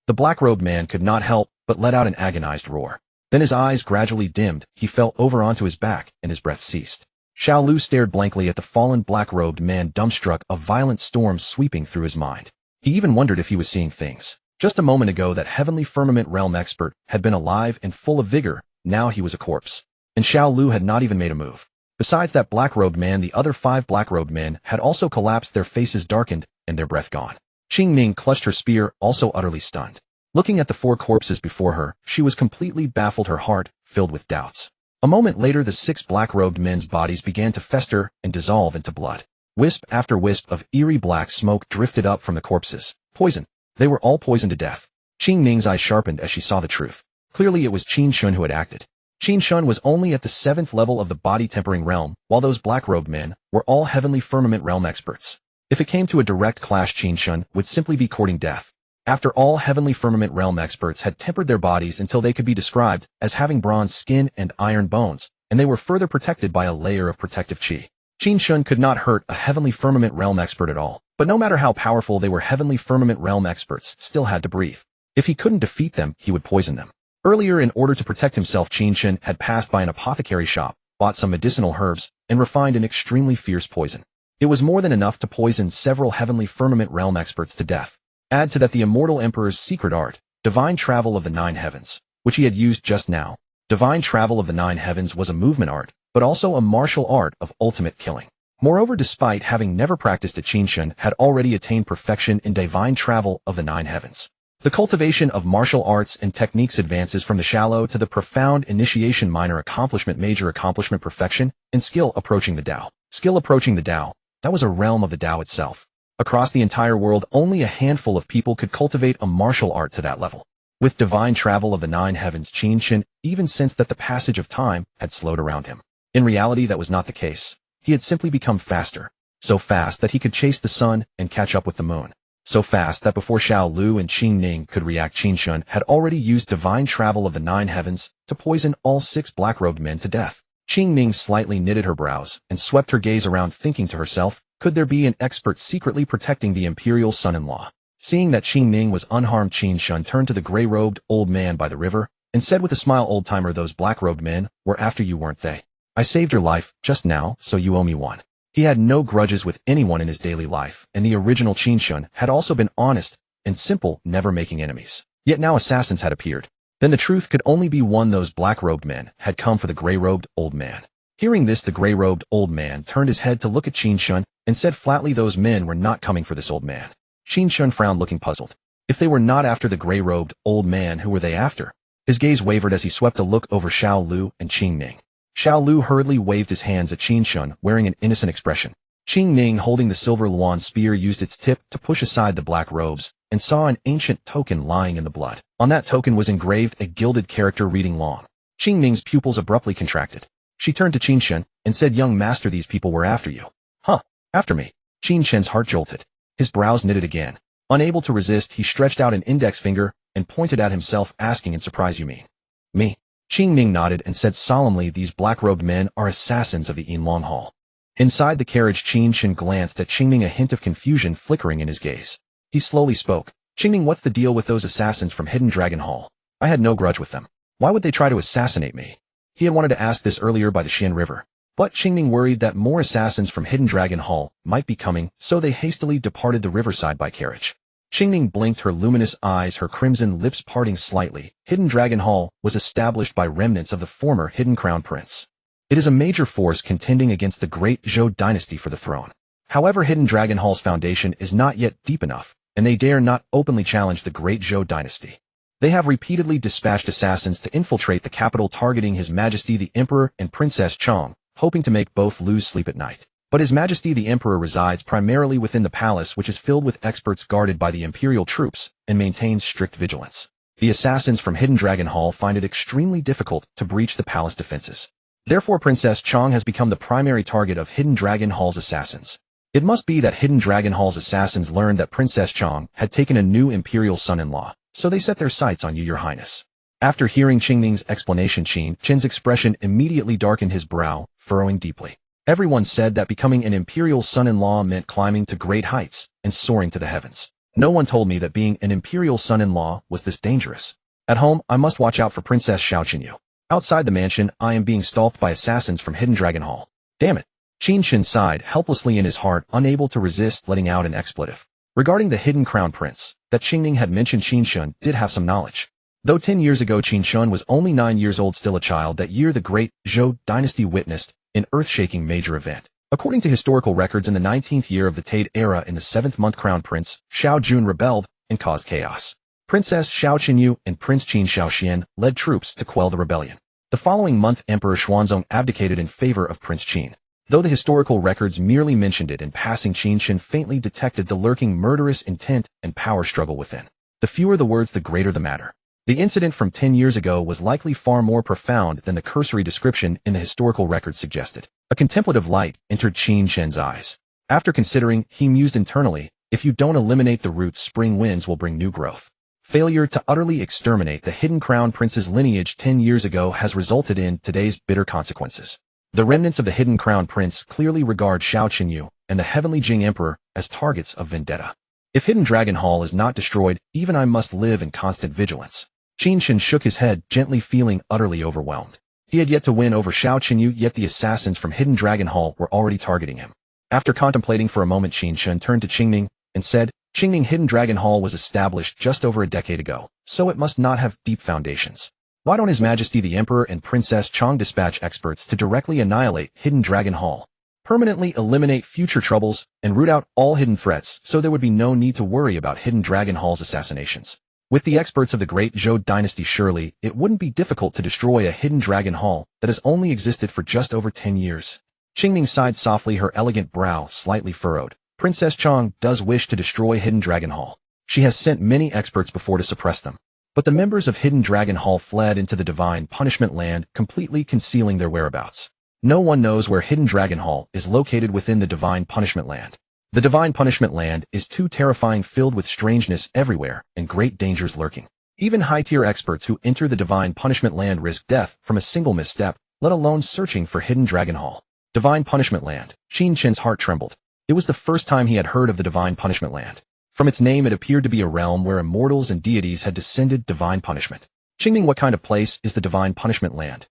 Speaker 1: The black-robed man could not help but let out an agonized roar. Then his eyes gradually dimmed, he fell over onto his back, and his breath ceased. Xiao Lu stared blankly at the fallen black-robed man, dumbstruck, a violent storm sweeping through his mind. He even wondered if he was seeing things. Just a moment ago, that heavenly firmament realm expert had been alive and full of vigor. Now he was a corpse. And Xiao Lu had not even made a move. Besides that black-robed man, the other 5 black-robed men had also collapsed, their faces darkened, and their breath gone. Qing Ning clutched her spear, also utterly stunned. Looking at the 4 corpses before her, she was completely baffled, her heart filled with doubts. A moment later, the 6 black-robed men's bodies began to fester and dissolve into blood. Wisp after wisp of eerie black smoke drifted up from the corpses. Poison. They were all poisoned to death. Qing Ning's eyes sharpened as she saw the truth. Clearly it was Qin Chen who had acted. Qin Chen was only at the 7th level of the body-tempering realm, while those black-robed men were all heavenly firmament realm experts. If it came to a direct clash, Qin Chen would simply be courting death. After all, heavenly firmament realm experts had tempered their bodies until they could be described as having bronze skin and iron bones, and they were further protected by a layer of protective qi. Qin Chen could not hurt a heavenly firmament realm expert at all, but no matter how powerful they were, heavenly firmament realm experts still had to breathe. If he couldn't defeat them, he would poison them. Earlier, in order to protect himself, Qin Chen had passed by an apothecary shop, bought some medicinal herbs, and refined an extremely fierce poison. It was more than enough to poison several heavenly firmament realm experts to death. Add to that the Immortal Emperor's secret art, Divine Travel of the 9 Heavens, which he had used just now. Divine Travel of the 9 Heavens was a movement art, but also a martial art of ultimate killing. Moreover, despite having never practiced it, Qin Chen had already attained perfection in Divine Travel of the 9 Heavens. The cultivation of martial arts and techniques advances from the shallow to the profound initiation, minor accomplishment, major accomplishment, perfection, and skill approaching the Tao. Skill approaching the Tao. That was a realm of the Tao itself. Across the entire world, only a handful of people could cultivate a martial art to that level. With Divine Travel of the 9 Heavens, Qin Chen even sensed that the passage of time had slowed around him. In reality, that was not the case. He had simply become faster. So fast that he could chase the sun and catch up with the moon. So fast that before Xiao Lu and Qing Ning could react, Qin Chen had already used Divine Travel of the 9 Heavens to poison all 6 black-robed men to death. Qing Ning slightly knitted her brows and swept her gaze around, thinking to herself, could there be an expert secretly protecting the imperial son-in-law? Seeing that Qing Ning was unharmed, Qin Chen turned to the gray-robed old man by the river and said with a smile, old-timer, those black-robed men were after you, weren't they? I saved your life just now, so you owe me one. He had no grudges with anyone in his daily life, and the original Qin Chen had also been honest and simple, never making enemies. Yet now assassins had appeared. Then the truth could only be one, those black-robed men had come for the gray-robed old man. Hearing this, the gray-robed old man turned his head to look at Qin Chen and said flatly, those men were not coming for this old man. Qin Chen frowned, looking puzzled. If they were not after the gray-robed old man, who were they after? His gaze wavered as he swept a look over Xiao Lu and Qing Ning. Xiao Lu hurriedly waved his hands at Qin Chen, wearing an innocent expression. Qing Ning, holding the silver Luan spear, used its tip to push aside the black robes and saw an ancient token lying in the blood. On that token was engraved a gilded character reading long. Qing Ning's pupils abruptly contracted. She turned to Qin Chen and said, young master, these people were after you. Huh? After me? Qin Chen's heart jolted. His brows knitted again. Unable to resist, he stretched out an index finger and pointed at himself, asking in surprise, you mean me? Qing Ning nodded and said solemnly, these black-robed men are assassins of the Yin Long Hall. Inside the carriage, Qin Chen glanced at Qing Ning, a hint of confusion flickering in his gaze. He slowly spoke. Qing Ning, what's the deal with those assassins from Hidden Dragon Hall? I had no grudge with them. Why would they try to assassinate me? He had wanted to ask this earlier by the Xian River. But Qing Ning worried that more assassins from Hidden Dragon Hall might be coming, so they hastily departed the riverside by carriage. Qing Ning blinked, her luminous eyes, her crimson lips parting slightly. Hidden Dragon Hall was established by remnants of the former Hidden Crown Prince. It is a major force contending against the great Zhou dynasty for the throne. However, Hidden Dragon Hall's foundation is not yet deep enough, and they dare not openly challenge the great Zhou dynasty. They have repeatedly dispatched assassins to infiltrate the capital targeting His Majesty the Emperor and Princess Chong, hoping to make both lose sleep at night. But His Majesty the Emperor resides primarily within the palace, which is filled with experts guarded by the Imperial troops and maintains strict vigilance. The assassins from Hidden Dragon Hall find it extremely difficult to breach the palace defenses. Therefore, Princess Chong has become the primary target of Hidden Dragon Hall's assassins. It must be that Hidden Dragon Hall's assassins learned that Princess Chong had taken a new Imperial son-in-law, so they set their sights on you, Your Highness. After hearing Qingming's explanation, Qin Chen's expression immediately darkened his brow, furrowing deeply. Everyone said that becoming an Imperial son-in-law meant climbing to great heights and soaring to the heavens. No one told me that being an Imperial son-in-law was this dangerous. At home, I must watch out for Princess Xiao Qinyu. Outside the mansion, I am being stalked by assassins from Hidden Dragon Hall. Damn it. Qin Chen sighed helplessly in his heart, unable to resist letting out an expletive. Regarding the Hidden Crown Prince that Qingming had mentioned, Qin Chen did have some knowledge. Though 10 years ago Qin Chen was only 9 years old, still a child, that year the great Zhou dynasty witnessed an earth-shaking major event. According to historical records, in the 19th year of the Tade era, in the 7th month, Crown Prince Xiao Jun rebelled and caused chaos. Princess Xiao Qinyu and Prince Qin Shaoxian led troops to quell the rebellion. The following month, Emperor Xuanzong abdicated in favor of Prince Qin. Though the historical records merely mentioned it in passing, Qin Chen faintly detected the lurking murderous intent and power struggle within. The fewer the words, the greater the matter. The incident from 10 years ago was likely far more profound than the cursory description in the historical records suggested. A contemplative light entered Qin Chen's eyes. After considering, he mused internally, if you don't eliminate the roots, spring winds will bring new growth. Failure to utterly exterminate the Hidden Crown Prince's lineage 10 years ago has resulted in today's bitter consequences. The remnants of the Hidden Crown Prince clearly regard Xiao Qinyu and the Heavenly Jing Emperor as targets of vendetta. If Hidden Dragon Hall is not destroyed, even I must live in constant vigilance. Qin Chen shook his head, gently, feeling utterly overwhelmed. He had yet to win over Xiao Qinyu, yet the assassins from Hidden Dragon Hall were already targeting him. After contemplating for a moment, Qin Chen turned to Qingming and said, Qingming, Hidden Dragon Hall was established just over a decade ago, so it must not have deep foundations. Why don't His Majesty the Emperor and Princess Chong dispatch experts to directly annihilate Hidden Dragon Hall, permanently eliminate future troubles, and root out all hidden threats, so there would be no need to worry about Hidden Dragon Hall's assassinations? With the experts of the great Zhou dynasty, surely it wouldn't be difficult to destroy a Hidden Dragon Hall that has only existed for just over 10 years. Qingming sighed softly, her elegant brow slightly furrowed. Princess Chong does wish to destroy Hidden Dragon Hall. She has sent many experts before to suppress them. But the members of Hidden Dragon Hall fled into the Divine Punishment Land, completely concealing their whereabouts. No one knows where Hidden Dragon Hall is located within the Divine Punishment Land. The Divine Punishment Land is too terrifying, filled with strangeness everywhere and great dangers lurking. Even high-tier experts who enter the Divine Punishment Land risk death from a single misstep, let alone searching for Hidden Dragon Hall. Divine Punishment Land. Qin Chen's heart trembled. It was the first time he had heard of the Divine Punishment Land. From its name, it appeared to be a realm where immortals and deities had descended divine punishment. Qingming, what kind of place is the Divine Punishment Land?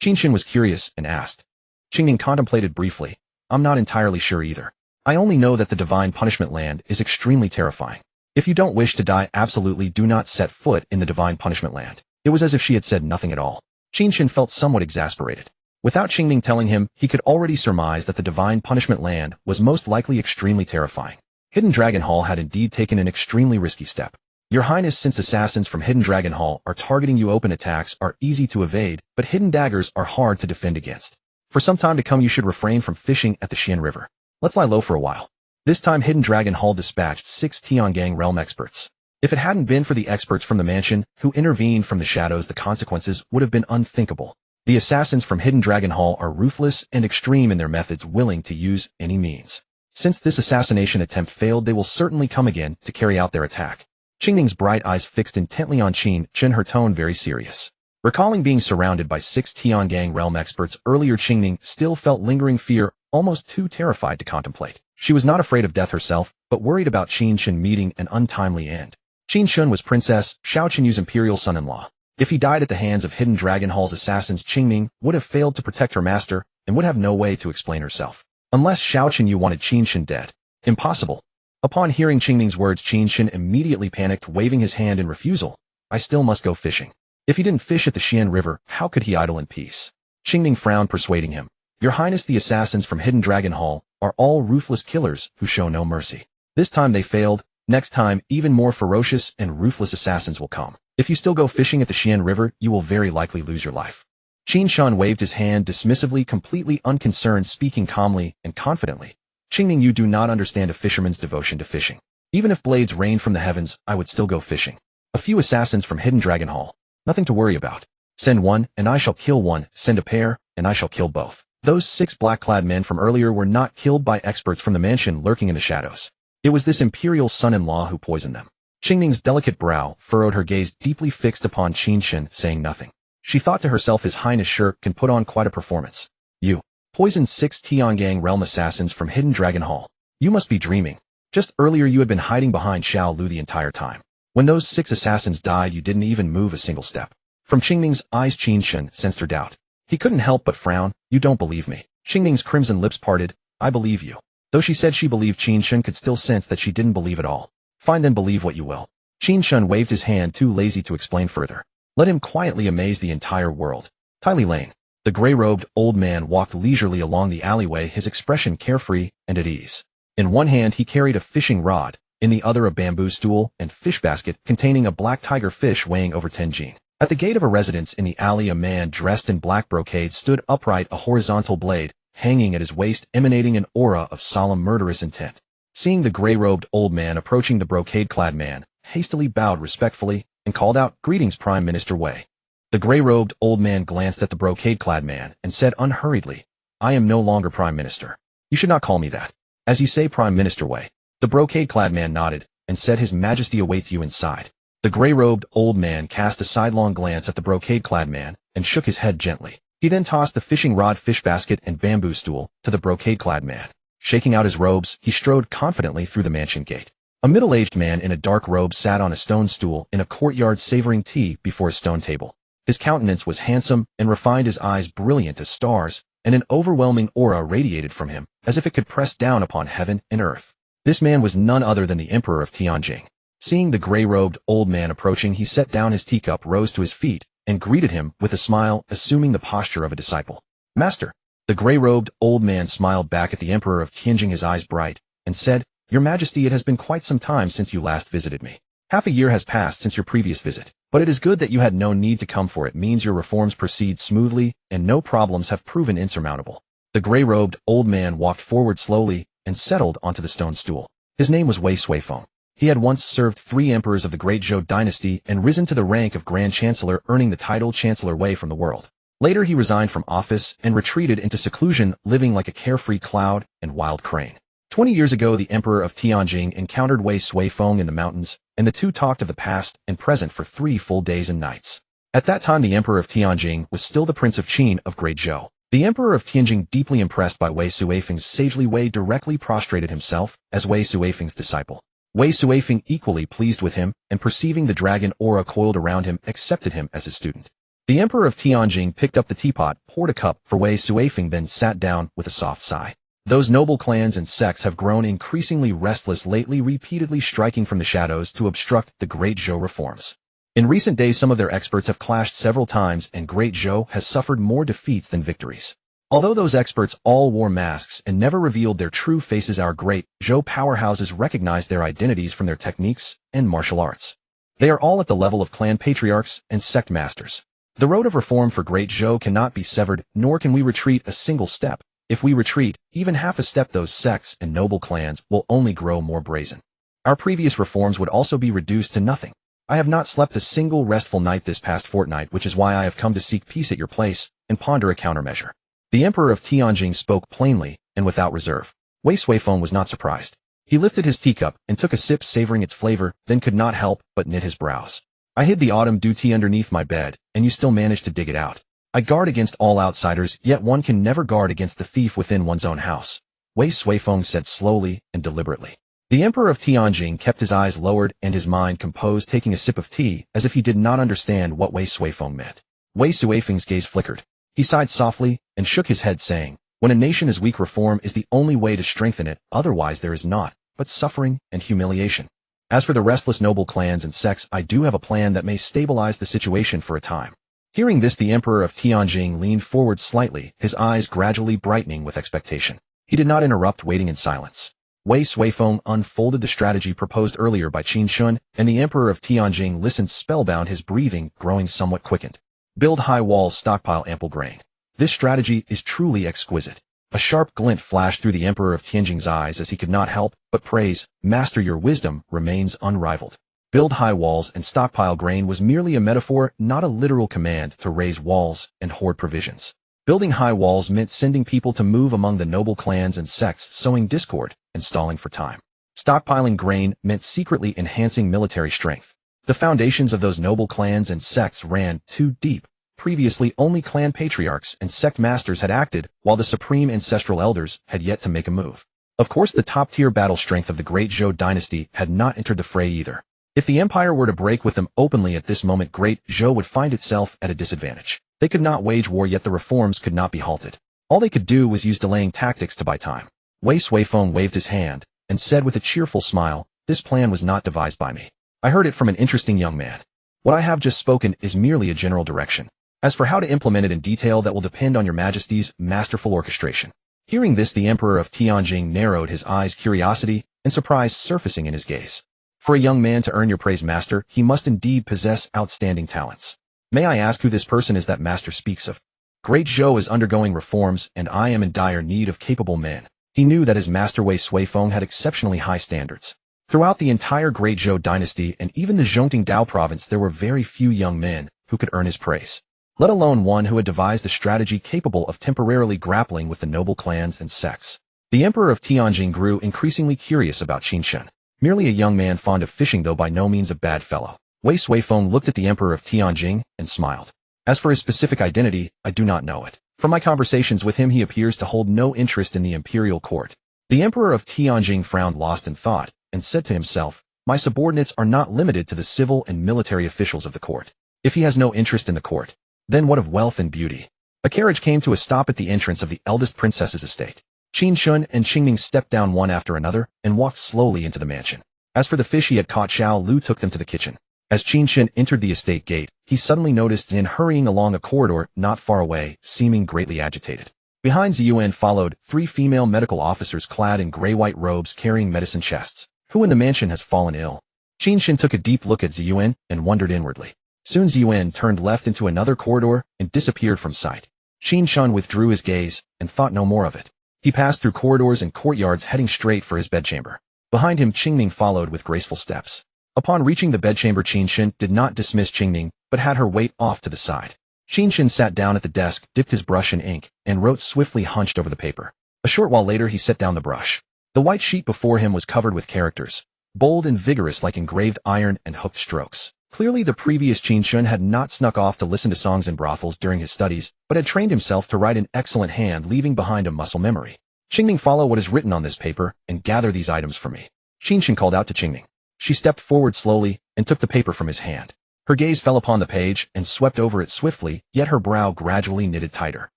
Speaker 1: Qin Chen was curious and asked. Qingming contemplated briefly. I'm not entirely sure either. I only know that the Divine Punishment Land is extremely terrifying. If you don't wish to die, absolutely do not set foot in the Divine Punishment Land. It was as if she had said nothing at all. Qin Chen felt somewhat exasperated. Without Qingming telling him, he could already surmise that the Divine Punishment Land was most likely extremely terrifying. Hidden Dragon Hall had indeed taken an extremely risky step. Your Highness, since assassins from Hidden Dragon Hall are targeting you, open attacks are easy to evade, but hidden daggers are hard to defend against. For some time to come, you should refrain from fishing at the Xian River. Let's lie low for a while. This time, Hidden Dragon Hall dispatched 6 Tiangang realm experts. If it hadn't been for the experts from the mansion who intervened from the shadows, the consequences would have been unthinkable. The assassins from Hidden Dragon Hall are ruthless and extreme in their methods, willing to use any means. Since this assassination attempt failed, they will certainly come again to carry out their attack. Qingming's bright eyes fixed intently on Qin Chen, her tone very serious. Recalling being surrounded by 6 Tiangang realm experts earlier, Qingming still felt lingering fear, almost too terrified to contemplate. She was not afraid of death herself, but worried about Qin Chen meeting an untimely end. Qin Chen was Princess Xiao Qinyu's imperial son-in-law. If he died at the hands of Hidden Dragon Hall's assassins, Qingming would have failed to protect her master and would have no way to explain herself. Unless Xiao Qinyu wanted Qin Chen dead. Impossible. Upon hearing Qingming's words, Qin Chen immediately panicked, waving his hand in refusal. I still must go fishing. If he didn't fish at the Xian River, how could he idle in peace? Qingming frowned, persuading him. Your Highness, the assassins from Hidden Dragon Hall are all ruthless killers who show no mercy. This time they failed. Next time, even more ferocious and ruthless assassins will come. If you still go fishing at the Xian River, you will very likely lose your life. Qin Chen waved his hand dismissively, completely unconcerned, speaking calmly and confidently. Qingning, you do not understand a fisherman's devotion to fishing. Even if blades rained from the heavens, I would still go fishing. A few assassins from Hidden Dragon Hall. Nothing to worry about. Send one, and I shall kill one. Send a pair, and I shall kill both. Those 6 black-clad men from earlier were not killed by experts from the mansion lurking in the shadows. It was this imperial son-in-law who poisoned them. Qingning's delicate brow furrowed, her gaze deeply fixed upon Qin Chen, saying nothing. She thought to herself, His Highness sure can put on quite a performance. You poisoned 6 Tiangang realm assassins from Hidden Dragon Hall. You must be dreaming. Just earlier you had been hiding behind Xiao Lu the entire time. When those 6 assassins died, you didn't even move a single step. From Qingning's eyes, Qin Chen sensed her doubt. He couldn't help but frown. You don't believe me. Qingning's crimson lips parted. I believe you. Though she said she believed, Qin Chen could still sense that she didn't believe at all. Fine, then believe what you will. Qin Chen waved his hand, too lazy to explain further. Let him quietly amaze the entire world. Tylee Lane. The gray-robed old man walked leisurely along the alleyway, his expression carefree and at ease. In one hand he carried a fishing rod, in the other a bamboo stool and fish basket containing a black tiger fish weighing over 10 jing. At the gate of a residence in the alley, a man dressed in black brocade stood upright, a horizontal blade hanging at his waist, emanating an aura of solemn murderous intent. Seeing the gray-robed old man approaching, the brocade-clad man hastily bowed respectfully and called out, Greetings, Prime Minister Wei. The gray-robed old man glanced at the brocade-clad man and said unhurriedly, I am no longer Prime Minister. You should not call me that. As you say, Prime Minister Wei. The brocade-clad man nodded and said, His Majesty awaits you inside. The gray-robed old man cast a sidelong glance at the brocade-clad man and shook his head gently. He then tossed the fishing rod, fish basket, and bamboo stool to the brocade-clad man. Shaking out his robes, he strode confidently through the mansion gate. A middle-aged man in a dark robe sat on a stone stool in a courtyard, savoring tea before a stone table. His countenance was handsome and refined, his eyes brilliant as stars, and an overwhelming aura radiated from him, as if it could press down upon heaven and earth. This man was none other than the Emperor of Tianjing. Seeing the gray-robed old man approaching, he set down his teacup, rose to his feet, and greeted him with a smile, assuming the posture of a disciple. Master. The gray-robed old man smiled back at the Emperor of Tianjing, his eyes bright, and said, Your Majesty, it has been quite some time since you last visited me. Half a year has passed since your previous visit, but it is good that you had no need to come, for it means your reforms proceed smoothly and no problems have proven insurmountable. The gray-robed old man walked forward slowly and settled onto the stone stool. His name was Wei Suifeng. He had once served 3 emperors of the Great Zhou dynasty and risen to the rank of Grand Chancellor, earning the title Chancellor Wei from the world. Later he resigned from office and retreated into seclusion, living like a carefree cloud and wild crane. 20 years ago, the Emperor of Tianjing encountered Wei Suifeng in the mountains, and the two talked of the past and present for 3 full days and nights. At that time, the Emperor of Tianjing was still the Prince of Qin of Great Zhou. The Emperor of Tianjing, deeply impressed by Wei Suifeng's sagely way, directly prostrated himself as Wei Suifeng's disciple. Wei Suifeng, equally pleased with him and perceiving the dragon aura coiled around him, accepted him as his student. The Emperor of Tianjing picked up the teapot, poured a cup for Wei Suifeng, then sat down with a soft sigh. Those noble clans and sects have grown increasingly restless lately, repeatedly striking from the shadows to obstruct the Great Zhou reforms. In recent days, some of their experts have clashed several times, and Great Zhou has suffered more defeats than victories. Although those experts all wore masks and never revealed their true faces, our Great Zhou powerhouses recognized their identities from their techniques and martial arts. They are all at the level of clan patriarchs and sect masters. The road of reform for Great Zhou cannot be severed, nor can we retreat a single step. If we retreat even half a step, those sects and noble clans will only grow more brazen. Our previous reforms would also be reduced to nothing. I have not slept a single restful night this past fortnight, which is why I have come to seek peace at your place and ponder a countermeasure. The Emperor of Tianjing spoke plainly and without reserve. Wei Suifeng was not surprised. He lifted his teacup and took a sip, savoring its flavor, then could not help but knit his brows. I hid the autumn dew tea underneath my bed, and you still managed to dig it out. I guard against all outsiders, yet one can never guard against the thief within one's own house, Wei Suifeng said slowly and deliberately. The Emperor of Tianjing kept his eyes lowered and his mind composed, taking a sip of tea as if he did not understand what Wei Suifeng meant. Wei Suifeng's gaze flickered. He sighed softly and shook his head, saying, When a nation is weak, reform is the only way to strengthen it, otherwise there is naught but suffering and humiliation. As for the restless noble clans and sects, I do have a plan that may stabilize the situation for a time. Hearing this, the Emperor of Tianjing leaned forward slightly, his eyes gradually brightening with expectation. He did not interrupt, waiting in silence. Wei Suifeng unfolded the strategy proposed earlier by Qin Chen, and the Emperor of Tianjing listened spellbound, his breathing growing somewhat quickened. Build high walls, stockpile ample grain. This strategy is truly exquisite. A sharp glint flashed through the Emperor of Tianjing's eyes as he could not help but praise, Master, your wisdom remains unrivaled. Build high walls and stockpile grain was merely a metaphor, not a literal command to raise walls and hoard provisions. Building high walls meant sending people to move among the noble clans and sects, sowing discord and stalling for time. Stockpiling grain meant secretly enhancing military strength. The foundations of those noble clans and sects ran too deep. Previously, only clan patriarchs and sect masters had acted, while the supreme ancestral elders had yet to make a move. Of course, the top-tier battle strength of the Great Zhou dynasty had not entered the fray either. If the empire were to break with them openly at this moment, Great Zhou would find itself at a disadvantage. They could not wage war, yet the reforms could not be halted. All they could do was use delaying tactics to buy time. Wei Suifeng waved his hand and said with a cheerful smile, this plan was not devised by me. I heard it from an interesting young man. What I have just spoken is merely a general direction. As for how to implement it in detail, that will depend on your Majesty's masterful orchestration. Hearing this, the Emperor of Tianjing narrowed his eyes, curiosity and surprise surfacing in his gaze. For a young man to earn your praise, Master, he must indeed possess outstanding talents. May I ask who this person is that Master speaks of? Great Zhou is undergoing reforms, and I am in dire need of capable men. He knew that his master Wei Suifeng had exceptionally high standards. Throughout the entire Great Zhou dynasty and even the Zhongting Dao province, there were very few young men who could earn his praise, let alone one who had devised a strategy capable of temporarily grappling with the noble clans and sects. The Emperor of Tianjing grew increasingly curious about Qin Chen. Merely a young man fond of fishing, though by no means a bad fellow. Wei Suifeng looked at the Emperor of Tianjing and smiled. As for his specific identity, I do not know it. From my conversations with him, he appears to hold no interest in the imperial court. The Emperor of Tianjing frowned, lost in thought, and said to himself, my subordinates are not limited to the civil and military officials of the court. If he has no interest in the court, then what of wealth and beauty? A carriage came to a stop at the entrance of the eldest princess's estate. Qin Chen and Qingming stepped down one after another and walked slowly into the mansion. As for the fish he had caught, Xiao Lu took them to the kitchen. As Qin Chen entered the estate gate, he suddenly noticed Xin hurrying along a corridor not far away, seeming greatly agitated. Behind Ziyuan followed 3 female medical officers clad in gray-white robes carrying medicine chests. Who in the mansion has fallen ill? Qin Chen took a deep look at Ziyuan and wondered inwardly. Soon Ziyuan turned left into another corridor and disappeared from sight. Qin Chen withdrew his gaze and thought no more of it. He passed through corridors and courtyards, heading straight for his bedchamber. Behind him, Qingming followed with graceful steps. Upon reaching the bedchamber, Qin Chen did not dismiss Qingming, but had her wait off to the side. Qin Chen sat down at the desk, dipped his brush in ink, and wrote swiftly, hunched over the paper. A short while later, he set down the brush. The white sheet before him was covered with characters, bold and vigorous like engraved iron and hooked strokes. Clearly, the previous Qin Chen had not snuck off to listen to songs in brothels during his studies, but had trained himself to write an excellent hand, leaving behind a muscle memory. Qingming, follow what is written on this paper and gather these items for me. Qin Chen called out to Qingming. She stepped forward slowly and took the paper from his hand. Her gaze fell upon the page and swept over it swiftly, yet her brow gradually knitted tighter.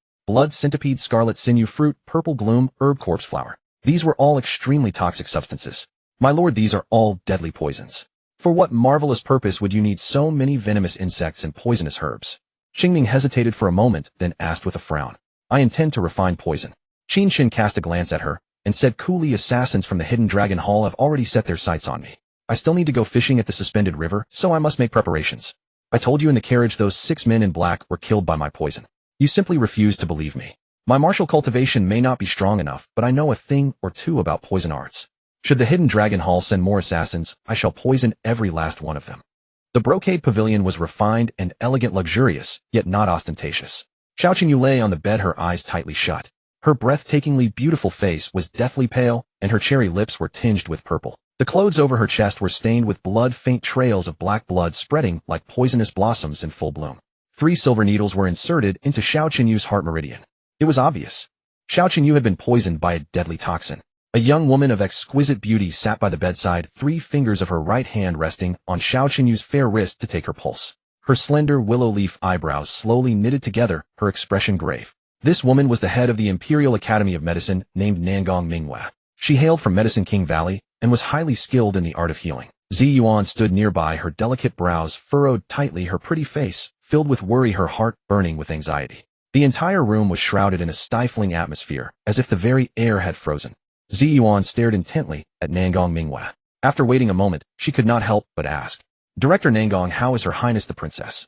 Speaker 1: Blood, centipede, scarlet sinew, fruit, purple gloom, herb, corpse flower. These were all extremely toxic substances. My lord, these are all deadly poisons. For what marvelous purpose would you need so many venomous insects and poisonous herbs? Qingming hesitated for a moment, then asked with a frown. I intend to refine poison. Qin Chen cast a glance at her and said coolly, assassins from the Hidden Dragon Hall have already set their sights on me. I still need to go fishing at the suspended river, so I must make preparations. I told you in the carriage those 6 men in black were killed by my poison. You simply refuse to believe me. My martial cultivation may not be strong enough, but I know a thing or two about poison arts. Should the Hidden Dragon Hall send more assassins, I shall poison every last one of them. The brocade pavilion was refined and elegant, luxurious, yet not ostentatious. Xiao Qingyu lay on the bed, her eyes tightly shut. Her breathtakingly beautiful face was deathly pale, and her cherry lips were tinged with purple. The clothes over her chest were stained with blood, faint trails of black blood spreading like poisonous blossoms in full bloom. 3 silver needles were inserted into Xiao Qinyu's heart meridian. It was obvious. Xiao Qinyu had been poisoned by a deadly toxin. A young woman of exquisite beauty sat by the bedside, 3 fingers of her right hand resting on Xiao Qinyu's fair wrist to take her pulse. Her slender willow leaf eyebrows slowly knitted together, her expression grave. This woman was the head of the Imperial Academy of Medicine, named Nangong Minghua. She hailed from Medicine King Valley and was highly skilled in the art of healing. Ziyuan stood nearby, her delicate brows furrowed tightly, her pretty face filled with worry, her heart burning with anxiety. The entire room was shrouded in a stifling atmosphere, as if the very air had frozen. Zi Yuan stared intently at Nangong Mingyue. After waiting a moment, she could not help but ask, "Director Nangong, how is Her Highness the Princess?"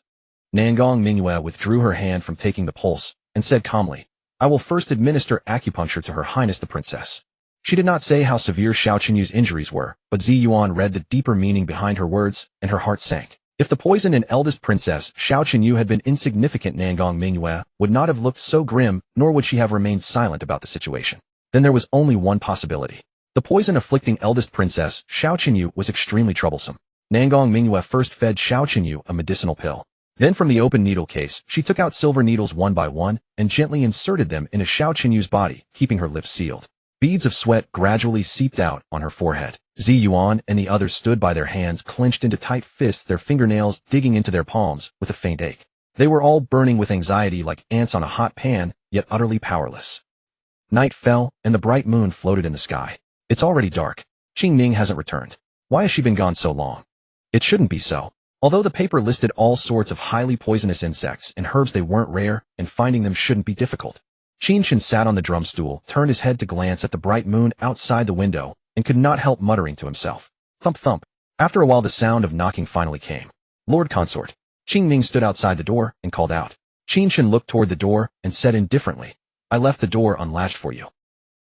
Speaker 1: Nangong Mingyue withdrew her hand from taking the pulse and said calmly, "I will first administer acupuncture to Her Highness the Princess." She did not say how severe Xiao Qinyu's injuries were, but Zi Yuan read the deeper meaning behind her words, and her heart sank. If the poisoned and eldest princess Xiao Qinyu had been insignificant, Nangong Mingyue would not have looked so grim, nor would she have remained silent about the situation. Then there was only one possibility. The poison afflicting eldest princess Xiao Qinyu was extremely troublesome. Nangong Mingyue first fed Xiao Qinyu a medicinal pill. Then from the open needle case, she took out silver needles one by one and gently inserted them into Xiao Qinyu's body, keeping her lips sealed. Beads of sweat gradually seeped out on her forehead. Zi Yuan and the others stood by, their hands clenched into tight fists, their fingernails digging into their palms with a faint ache. They were all burning with anxiety like ants on a hot pan, yet utterly powerless. Night fell, and the bright moon floated in the sky. It's already dark. Qing Ning hasn't returned. Why has she been gone so long? It shouldn't be so. Although the paper listed all sorts of highly poisonous insects and herbs, they weren't rare, and finding them shouldn't be difficult. Qin Chen sat on the drum stool, turned his head to glance at the bright moon outside the window, and could not help muttering to himself. Thump thump. After a while the sound of knocking finally came. "Lord Consort." Qing Ning stood outside the door and called out. Qin Chen looked toward the door and said indifferently, "I left the door unlatched for you."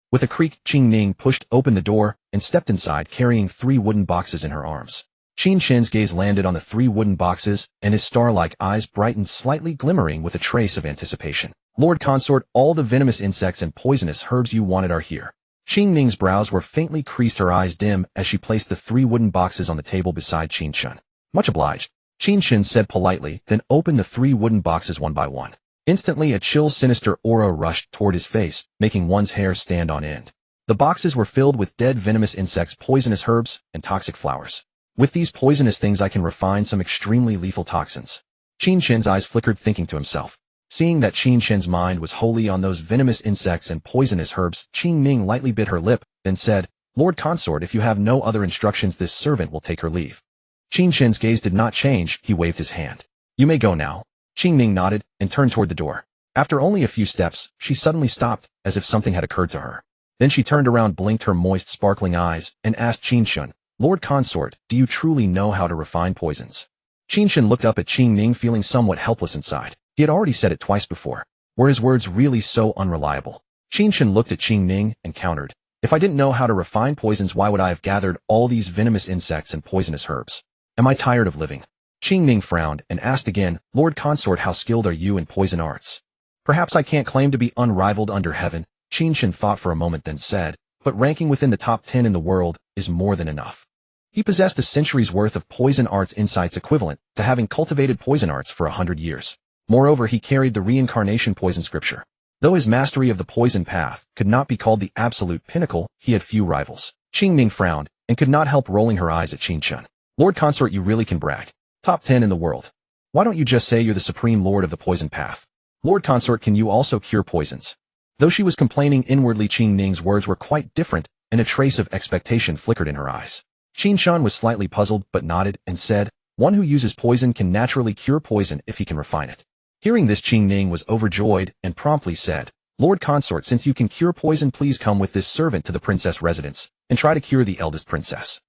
Speaker 1: With a creak, Qing Ning pushed open the door and stepped inside, carrying 3 wooden boxes in her arms. Qin Chen's gaze landed on the 3 wooden boxes, and his star-like eyes brightened slightly, glimmering with a trace of anticipation. "Lord Consort, all the venomous insects and poisonous herbs you wanted are here." Qing Ning's brows were faintly creased, her eyes dim, as she placed the 3 wooden boxes on the table beside Qin Chen. "Much obliged," Qin Chen said politely, then opened the 3 wooden boxes one by one. Instantly a chill, sinister aura rushed toward his face, making one's hair stand on end. The boxes were filled with dead venomous insects, poisonous herbs, and toxic flowers. "With these poisonous things I can refine some extremely lethal toxins." Qin Chen's eyes flickered, thinking to himself. Seeing that Qin Chen's mind was wholly on those venomous insects and poisonous herbs, Qing Ning lightly bit her lip, then said, "Lord Consort, if you have no other instructions, this servant will take her leave." Qin Chen's gaze did not change, he waved his hand. "You may go now." Qing Ning nodded and turned toward the door. After only a few steps, she suddenly stopped, as if something had occurred to her. Then she turned around, blinked her moist, sparkling eyes, and asked Qin Chen, "Lord Consort, do you truly know how to refine poisons?" Qin Chen looked up at Qing Ning, feeling somewhat helpless inside. He had already said it twice before. Were his words really so unreliable? Qin Chen looked at Qing Ning and countered, "If I didn't know how to refine poisons, why would I have gathered all these venomous insects and poisonous herbs? Am I tired of living?" Qing Ning frowned and asked again, "Lord Consort, how skilled are you in poison arts?" "Perhaps I can't claim to be unrivaled under heaven," Qin Chen thought for a moment, then said, "but ranking within the top 10 in the world is more than enough." He possessed a century's worth of poison arts insights, equivalent to having cultivated poison arts for 100 years. Moreover, he carried the reincarnation poison scripture. Though his mastery of the poison path could not be called the absolute pinnacle, he had few rivals. Qing Ning frowned and could not help rolling her eyes at Qin Chen. "Lord Consort, you really can brag. Top 10 in the world. Why don't you just say you're the supreme lord of the poison path? Lord Consort, can you also cure poisons?" Though she was complaining inwardly, Qing Ning's words were quite different, and a trace of expectation flickered in her eyes. Qin Chen was slightly puzzled, but nodded and said, "One who uses poison can naturally cure poison if he can refine it." Hearing this, Qing Ning was overjoyed and promptly said, "Lord Consort, since you can cure poison, please come with this servant to the princess residence and try to cure the eldest princess."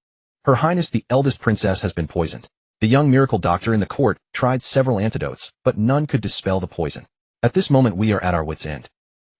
Speaker 1: "Her Highness, the eldest princess has been poisoned." The young miracle doctor in the court tried several antidotes, but none could dispel the poison. At this moment we are at our wits' end.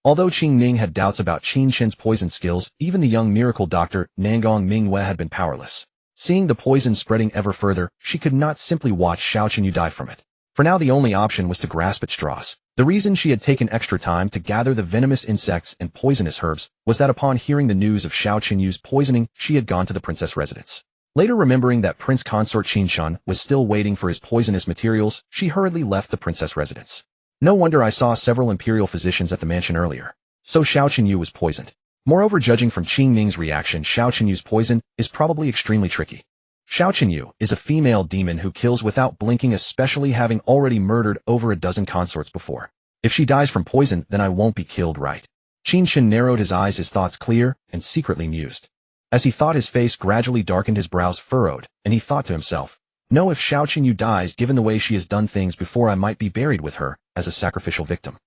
Speaker 1: Although Qing Ning had doubts about Qin Chen's poison skills, even the young miracle doctor, Nangong Mingyue, had been powerless. Seeing the poison spreading ever further, she could not simply watch Xiao Qinyu die from it. For now the only option was to grasp at straws. The reason she had taken extra time to gather the venomous insects and poisonous herbs was that upon hearing the news of Xiao Qinyu's poisoning, she had gone to the princess residence. Later, remembering that Prince Consort Qin Chen was still waiting for his poisonous materials, she hurriedly left the princess residence. "No wonder I saw several imperial physicians at the mansion earlier. So Xiao Qinyu was poisoned. Moreover, judging from Qing Ning's reaction, Xiao Qinyu's poison is probably extremely tricky. Xiao Qinyu is a female demon who kills without blinking, especially having already murdered over a dozen consorts before. If she dies from poison, then I won't be killed, right?" Qin Chen narrowed his eyes, his thoughts clear, and secretly mused. As he thought, his face gradually darkened, his brows furrowed, and he thought to himself, "No, if Xiao Qinyu dies, given the way she has done things before, I might be buried with her as a sacrificial victim."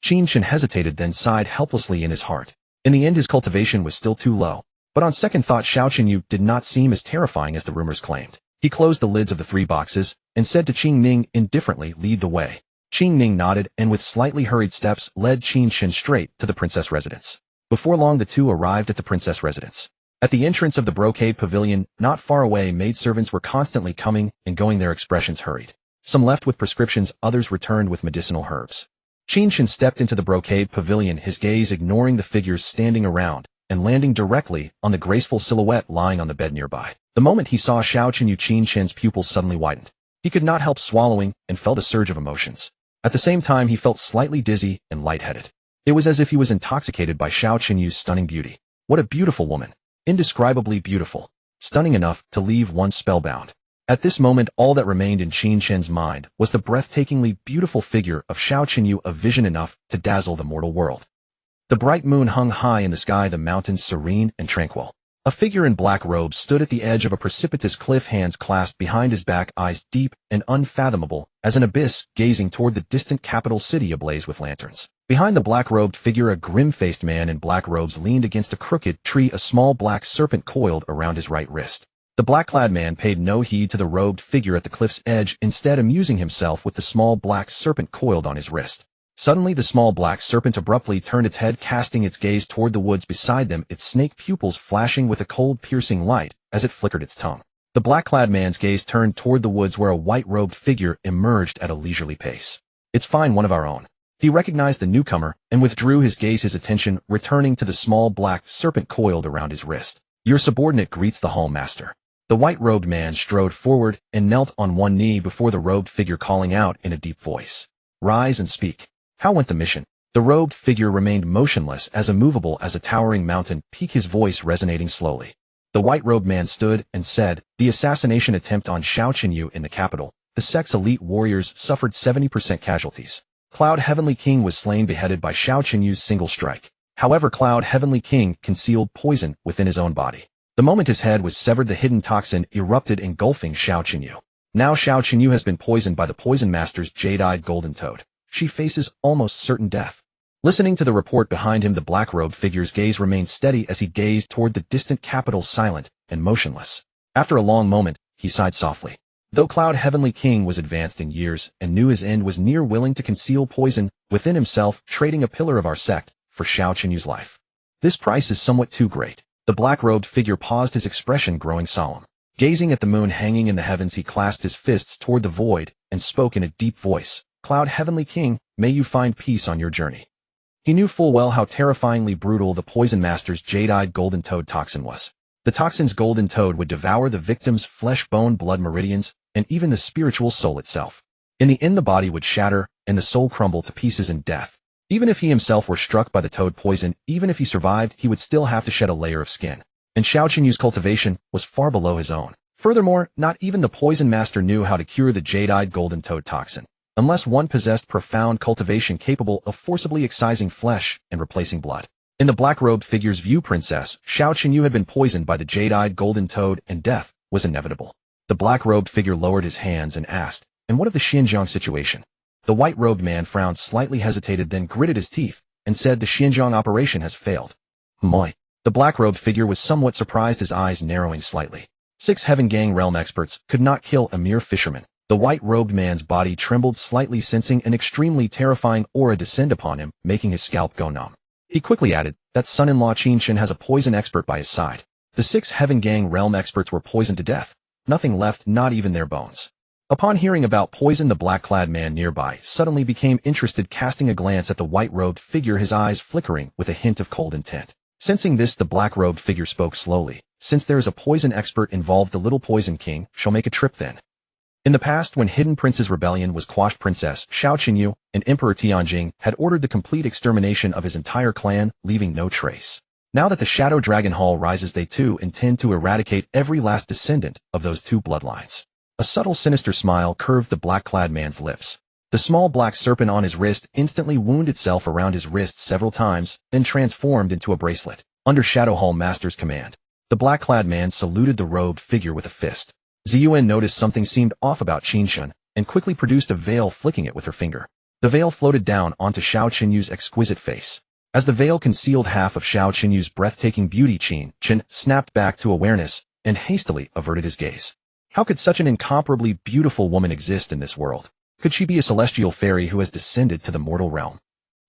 Speaker 1: Qin Chen hesitated, then sighed helplessly in his heart. In the end, his cultivation was still too low, but on second thought, Xiao Qinyu did not seem as terrifying as the rumors claimed. He closed the lids of the 3 boxes and said to Qin Ning indifferently, "Lead the way." Qin Ning nodded and with slightly hurried steps led Qin Chen straight to the princess residence. Before long, the two arrived at the princess residence. At the entrance of the brocade pavilion, not far away, maidservants were constantly coming and going, their expressions hurried. Some left with prescriptions, others returned with medicinal herbs. Qin Chen stepped into the brocade pavilion, his gaze ignoring the figures standing around and landing directly on the graceful silhouette lying on the bed nearby. The moment he saw Xiao Qinyu, Qin Chen's pupils suddenly widened. He could not help swallowing and felt a surge of emotions. At the same time, he felt slightly dizzy and lightheaded. It was as if he was intoxicated by Xiao Qinyu's stunning beauty. What a beautiful woman. Indescribably beautiful. Stunning enough to leave one spellbound. At this moment, all that remained in Qin Chen's mind was the breathtakingly beautiful figure of Xiao Qinyu, a vision enough to dazzle the mortal world. The bright moon hung high in the sky, the mountains serene and tranquil. A figure in black robes stood at the edge of a precipitous cliff, hands clasped behind his back, eyes deep and unfathomable as an abyss, gazing toward the distant capital city ablaze with lanterns. Behind the black-robed figure, a grim-faced man in black robes leaned against a crooked tree, a small black serpent coiled around his right wrist. The black-clad man paid no heed to the robed figure at the cliff's edge, instead amusing himself with the small black serpent coiled on his wrist. Suddenly, the small black serpent abruptly turned its head, casting its gaze toward the woods beside them, its snake pupils flashing with a cold, piercing light as it flickered its tongue. The black-clad man's gaze turned toward the woods, where a white-robed figure emerged at a leisurely pace. "It's fine, one of our own." He recognized the newcomer and withdrew his gaze, his attention returning to the small black serpent coiled around his wrist. "Your subordinate greets the hall master." The white-robed man strode forward and knelt on one knee before the robed figure, calling out in a deep voice, "Rise and speak. How went the mission?" The robed figure remained motionless, as immovable as a towering mountain peak, his voice resonating slowly. The white-robed man stood and said, "The assassination attempt on Xiao Qinyu in the capital. The sect's elite warriors suffered 70% casualties. Cloud Heavenly King was slain, beheaded by Xiao Qinyu's single strike. However, Cloud Heavenly King concealed poison within his own body. The moment his head was severed, the hidden toxin erupted, engulfing Xiao Qinyu. Now Xiao Qinyu has been poisoned by the Poison Master's jade-eyed golden toad. She faces almost certain death." Listening to the report behind him, the black-robed figure's gaze remained steady as he gazed toward the distant capital, silent and motionless. After a long moment, he sighed softly. Though Cloud Heavenly King was advanced in years and knew his end was near, willing to conceal poison within himself, trading a pillar of our sect for Xiao Qinyu's life. This price is somewhat too great. The black-robed figure paused, his expression growing solemn. Gazing at the moon hanging in the heavens, he clasped his fists toward the void and spoke in a deep voice. "Cloud Heavenly King, may you find peace on your journey." He knew full well how terrifyingly brutal the Poison Master's jade-eyed golden toad toxin was. The toxin's golden toad would devour the victim's flesh, bone, blood, meridians, and even the spiritual soul itself. In the end, the body would shatter and the soul crumble to pieces in death. Even if he himself were struck by the toad poison, even if he survived, he would still have to shed a layer of skin. And Xiao Qinyu's cultivation was far below his own. Furthermore, not even the Poison Master knew how to cure the jade-eyed golden toad toxin, unless one possessed profound cultivation capable of forcibly excising flesh and replacing blood. In the black-robed figure's view, Princess, Xiao Qinyu had been poisoned by the jade-eyed golden toad, and death was inevitable. The black-robed figure lowered his hands and asked, "And what of the Xinjiang situation?" The white-robed man frowned slightly, hesitated, then gritted his teeth and said, "The Xinjiang operation has failed." "Moi." The black-robed figure was somewhat surprised, his eyes narrowing slightly. 6 Heaven Gang realm experts could not kill a mere fisherman. The white-robed man's body trembled slightly, sensing an extremely terrifying aura descend upon him, making his scalp go numb. He quickly added, "That son-in-law Qin Chen has a poison expert by his side." The 6 Heaven Gang realm experts were poisoned to death. Nothing left, not even their bones. Upon hearing about poison, the black-clad man nearby suddenly became interested, casting a glance at the white-robed figure, his eyes flickering with a hint of cold intent. Sensing this, the black-robed figure spoke slowly. "Since there is a poison expert involved, the little Poison King shall make a trip then." In the past, when Hidden Prince's rebellion was quashed, Princess Xiao Qinyu and Emperor Tianjing had ordered the complete extermination of his entire clan, leaving no trace. Now that the Shadow Dragon Hall rises, they too intend to eradicate every last descendant of those two bloodlines. A subtle, sinister smile curved the black-clad man's lips. The small black serpent on his wrist instantly wound itself around his wrist several times, then transformed into a bracelet. Under Shadow Hall Master's command, the black-clad man saluted the robed figure with a fist. Ziyuan noticed something seemed off about Qin Chen and quickly produced a veil, flicking it with her finger. The veil floated down onto Xiao Qinyu's exquisite face. As the veil concealed half of Xiao Qinyu's breathtaking beauty, Qin Chen snapped back to awareness and hastily averted his gaze. How could such an incomparably beautiful woman exist in this world? Could she be a celestial fairy who has descended to the mortal realm?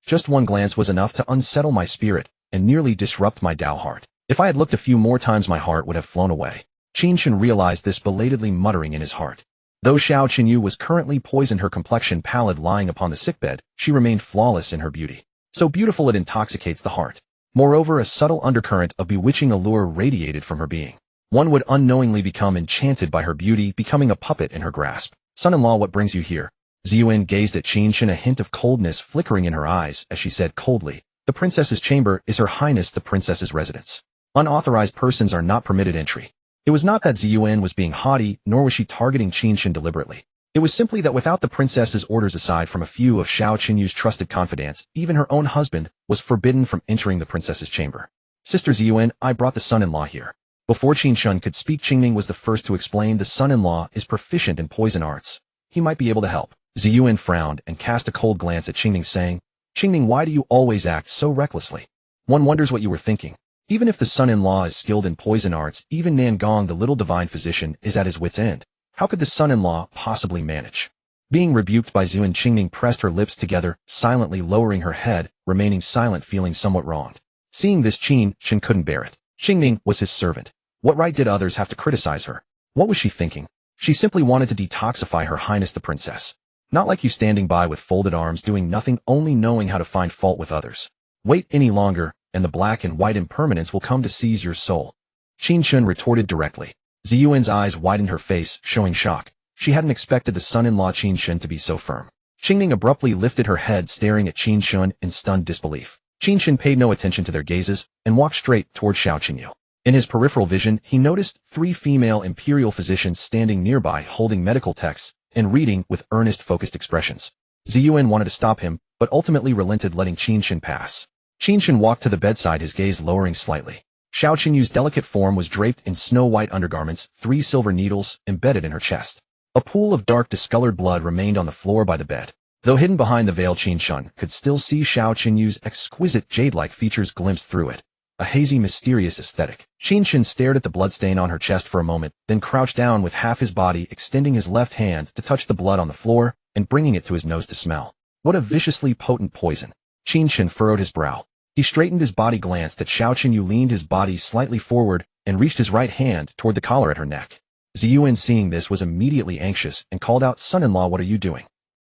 Speaker 1: Just one glance was enough to unsettle my spirit and nearly disrupt my Dao heart. If I had looked a few more times, my heart would have flown away. Qin Chen realized this, belatedly muttering in his heart. Though Xiao Qinyu was currently poisoned, her complexion pallid lying upon the sickbed, she remained flawless in her beauty. So beautiful it intoxicates the heart. Moreover, a subtle undercurrent of bewitching allure radiated from her being. One would unknowingly become enchanted by her beauty, becoming a puppet in her grasp. Son-in-law, what brings you here? Ziyuan gazed at Qin Chen, a hint of coldness flickering in her eyes as she said coldly, "The princess's chamber is Her Highness the princess's residence. Unauthorized persons are not permitted entry." It was not that Ziyuan was being haughty, nor was she targeting Qin Chen deliberately. It was simply that without the princess's orders, aside from a few of Xiao Qinyu's trusted confidants, even her own husband was forbidden from entering the princess's chamber. "Sister Ziyuan, I brought the son-in-law here." Before Qin Chen could speak, Qingning was the first to explain. "The son-in-law is proficient in poison arts. He might be able to help." Ziyuan frowned and cast a cold glance at Qingning, saying, "Qingning, why do you always act so recklessly? One wonders what you were thinking. Even if the son-in-law is skilled in poison arts, even Nangong, the little divine physician, is at his wit's end. How could the son-in-law possibly manage?" Being rebuked by Ziyuan, Qingning pressed her lips together, silently lowering her head, remaining silent, feeling somewhat wronged. Seeing this, Qin Chen couldn't bear it. Qingning was his servant. What right did others have to criticize her? What was she thinking? She simply wanted to detoxify Her Highness the princess. Not like you standing by with folded arms, doing nothing, only knowing how to find fault with others. Wait any longer, and the black and white impermanence will come to seize your soul. Qin Chen retorted directly. Ziyuan's eyes widened, her face showing shock. She hadn't expected the son-in-law Qin Chen to be so firm. Qingning abruptly lifted her head, staring at Qin Chen in stunned disbelief. Qin Chen paid no attention to their gazes and walked straight toward Xiao Qinyu. In his peripheral vision, he noticed 3 female imperial physicians standing nearby, holding medical texts and reading with earnest, focused expressions. Ziyuan wanted to stop him, but ultimately relented, letting Qin Chen pass. Qin Chen walked to the bedside, his gaze lowering slightly. Xiao Qinyu's delicate form was draped in snow-white undergarments, 3 silver needles embedded in her chest. A pool of dark, discolored blood remained on the floor by the bed. Though hidden behind the veil, Qin Chen could still see Xiao Qinyu's exquisite jade-like features glimpsed through it. A hazy, mysterious aesthetic. Qin Chen stared at the bloodstain on her chest for a moment, then crouched down with half his body, extending his left hand to touch the blood on the floor and bringing it to his nose to smell. What a viciously potent poison. Qin Chen furrowed his brow. He straightened his body, glanced at Xiao Qinyu, leaned his body slightly forward, and reached his right hand toward the collar at her neck. Ziyuan, seeing this, was immediately anxious and called out, "Son-in-law, what are you doing?"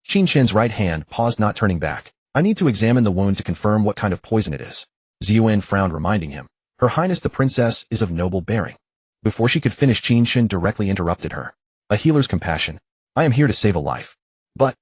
Speaker 1: Qin Chen's right hand paused, not turning back. "I need to examine the wound to confirm what kind of poison it is." Ziyuan frowned, reminding him, "Her Highness the princess is of noble bearing." Before she could finish, Qin Chen directly interrupted her. "A healer's compassion. I am here to save a life." "But..."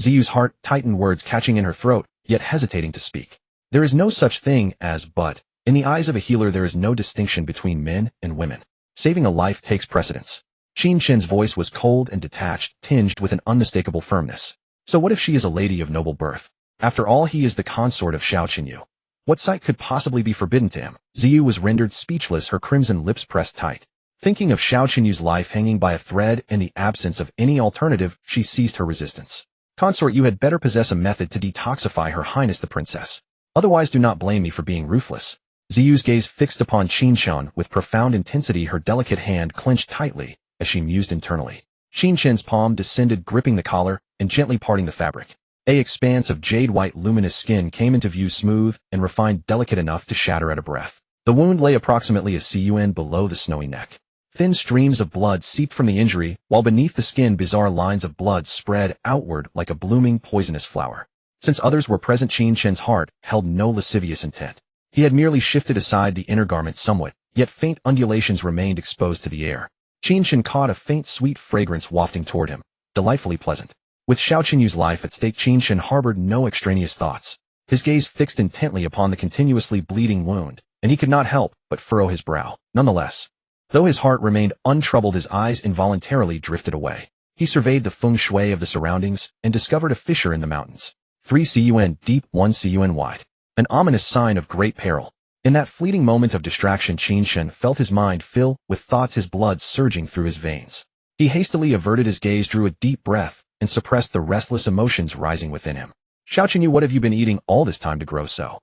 Speaker 1: Ziyu's heart tightened, words catching in her throat, yet hesitating to speak. There is no such thing as but. In the eyes of a healer, there is no distinction between men and women. Saving a life takes precedence. Qin Chen's voice was cold and detached, tinged with an unmistakable firmness. So what if she is a lady of noble birth? After all, he is the consort of Xiao Qinyu. What sight could possibly be forbidden to him? Ziyu was rendered speechless, her crimson lips pressed tight. Thinking of Xiao Qinyu's life hanging by a thread and the absence of any alternative, she ceased her resistance. "Consort, you had better possess a method to detoxify Her Highness the princess. Otherwise, do not blame me for being ruthless." Ziyu's gaze fixed upon Qin Chen with profound intensity, her delicate hand clenched tightly as she mused internally. Qin Chen's palm descended, gripping the collar and gently parting the fabric. A expanse of jade-white luminous skin came into view, smooth and refined, delicate enough to shatter at a breath. The wound lay approximately a cun below the snowy neck. Thin streams of blood seeped from the injury, while beneath the skin bizarre lines of blood spread outward like a blooming poisonous flower. Since others were present, Qin Chen's heart held no lascivious intent. He had merely shifted aside the inner garment somewhat, yet faint undulations remained exposed to the air. Qin Chen caught a faint sweet fragrance wafting toward him, delightfully pleasant. With Xiao Qinyu's life at stake, Qin Chen harbored no extraneous thoughts. His gaze fixed intently upon the continuously bleeding wound, and he could not help but furrow his brow. Nonetheless, though his heart remained untroubled, his eyes involuntarily drifted away. He surveyed the feng shui of the surroundings and discovered a fissure in the mountains. 3 cun deep, 1 cun wide. An ominous sign of great peril. In that fleeting moment of distraction, Qin Chen felt his mind fill with thoughts, his blood surging through his veins. He hastily averted his gaze, drew a deep breath, and suppressed the restless emotions rising within him. "Xiao Qinyu, what have you been eating all this time to grow so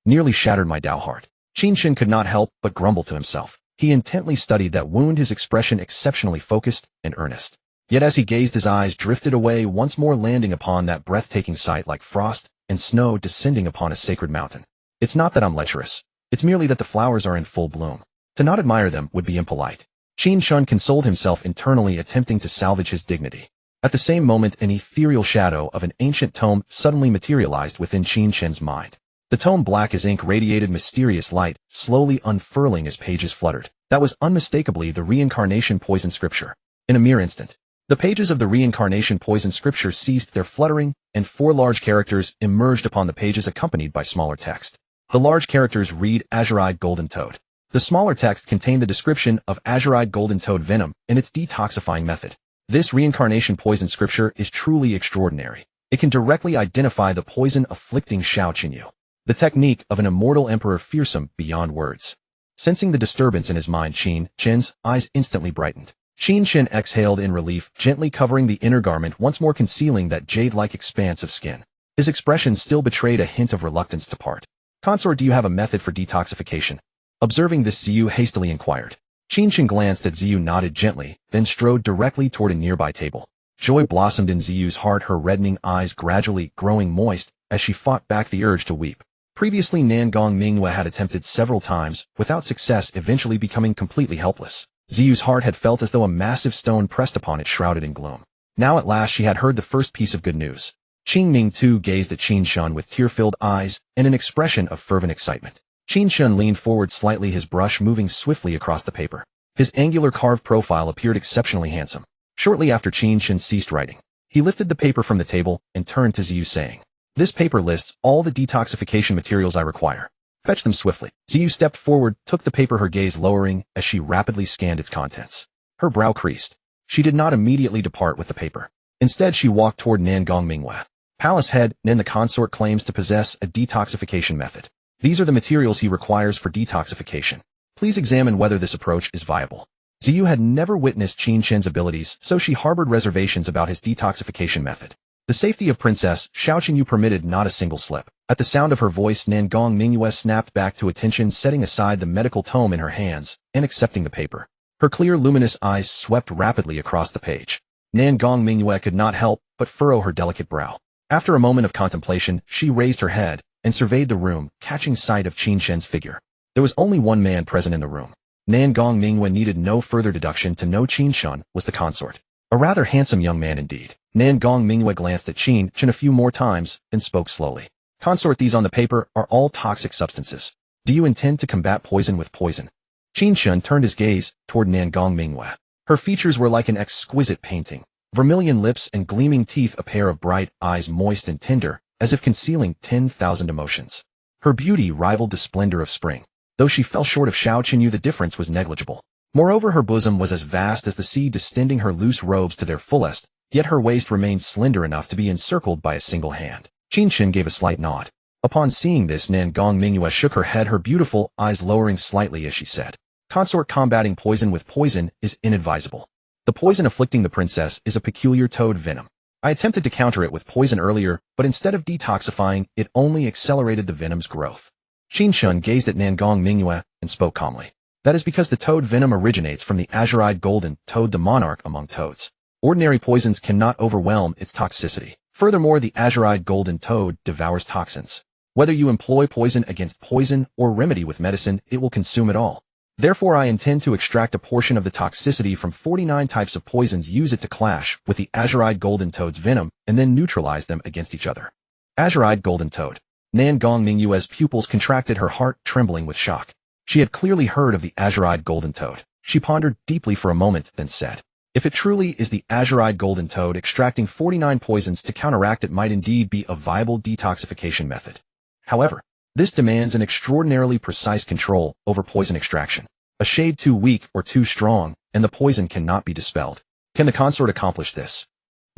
Speaker 1: nearly shattered my Dao heart. Qin Chen could not help but grumble to himself. He intently studied that wound, his expression exceptionally focused and earnest. Yet as he gazed, his eyes drifted away, once more landing upon that breathtaking sight like frost and snow descending upon a sacred mountain. It's not that I'm lecherous. It's merely that the flowers are in full bloom. To not admire them would be impolite. Qin Chen consoled himself internally, attempting to salvage his dignity. At the same moment, an ethereal shadow of an ancient tome suddenly materialized within Qin Chen's mind. The tome, black as ink, radiated mysterious light, slowly unfurling as pages fluttered. That was unmistakably the reincarnation poison scripture. In a mere instant, the pages of the reincarnation poison scripture ceased their fluttering, and 4 large characters emerged upon the pages, accompanied by smaller text. The large characters read Azure-eyed golden toad. The smaller text contained the description of Azure-eyed golden toad venom and its detoxifying method. This reincarnation poison scripture is truly extraordinary. It can directly identify the poison afflicting Xiao Qinyu. The technique of an immortal emperor, fearsome beyond words. Sensing the disturbance in his mind, Qin Chen's eyes instantly brightened. Qin Chen exhaled in relief, gently covering the inner garment, once more concealing that jade-like expanse of skin. His expression still betrayed a hint of reluctance to part. "Consort, do you have a method for detoxification?" Observing this, Ziyu hastily inquired. Qin Chen glanced at Ziyu, nodded gently, then strode directly toward a nearby table. Joy blossomed in Ziyu's heart, her reddening eyes gradually growing moist as she fought back the urge to weep. Previously, Nangong Mingyue had attempted several times, without success, eventually becoming completely helpless. Ziyu's heart had felt as though a massive stone pressed upon it, shrouded in gloom. Now at last she had heard the first piece of good news. Qing Ming too gazed at Qin Chen with tear-filled eyes and an expression of fervent excitement. Qin Chen leaned forward slightly, his brush moving swiftly across the paper. His angular carved profile appeared exceptionally handsome. Shortly after Qin Chen ceased writing, he lifted the paper from the table and turned to Ziyu, saying, "This paper lists all the detoxification materials I require. Fetch them swiftly." Ziyu stepped forward, took the paper, her gaze lowering as she rapidly scanned its contents. Her brow creased. She did not immediately depart with the paper. Instead, she walked toward Nangong Mingyue. "Palace head, Nen the consort claims to possess a detoxification method. These are the materials he requires for detoxification. Please examine whether this approach is viable." Ziyu had never witnessed Qin Chen's abilities, so she harbored reservations about his detoxification method. The safety of Princess Xiao Qinyu permitted not a single slip. At the sound of her voice, Nangong Mingyue snapped back to attention, setting aside the medical tome in her hands and accepting the paper. Her clear, luminous eyes swept rapidly across the page. Nangong Mingyue could not help but furrow her delicate brow. After a moment of contemplation, she raised her head and surveyed the room, catching sight of Qin Chen's figure. There was only one man present in the room. Nangong Mingyue needed no further deduction to know Qin Chen was the consort. A rather handsome young man indeed. Nangong Mingyue glanced at Qin Chen a few more times, then spoke slowly. "Consort, these on the paper are all toxic substances. Do you intend to combat poison with poison?" Qin Chen turned his gaze toward Nangong Mingyue. Her features were like an exquisite painting. Vermilion lips and gleaming teeth, a pair of bright eyes moist and tender, as if concealing 10,000 emotions. Her beauty rivaled the splendor of spring. Though she fell short of Xiao Qinyu, the difference was negligible. Moreover, her bosom was as vast as the sea, distending her loose robes to their fullest, yet her waist remained slender enough to be encircled by a single hand. Qin Chen gave a slight nod. Upon seeing this, Nangong Mingyue shook her head, her beautiful eyes lowering slightly as she said, "Consort, combating poison with poison is inadvisable. The poison afflicting the princess is a peculiar toad venom. I attempted to counter it with poison earlier, but instead of detoxifying, it only accelerated the venom's growth." Qin Chen gazed at Nangong Mingyue and spoke calmly. "That is because the toad venom originates from the azure-eyed golden toad, the monarch among toads. Ordinary poisons cannot overwhelm its toxicity. Furthermore, the azure-eyed golden toad devours toxins. Whether you employ poison against poison or remedy with medicine, it will consume it all. Therefore, I intend to extract a portion of the toxicity from 49 types of poisons, use it to clash with the azure-eyed golden toad's venom, and then neutralize them against each other." Azure-eyed golden toad. Nangong Mingyue's pupils contracted, her heart trembling with shock. She had clearly heard of the azure-eyed golden toad. She pondered deeply for a moment, then said, "If it truly is the azure-eyed golden toad, extracting 49 poisons to counteract it might indeed be a viable detoxification method. However, this demands an extraordinarily precise control over poison extraction. A shade too weak or too strong, and the poison cannot be dispelled. Can the consort accomplish this?"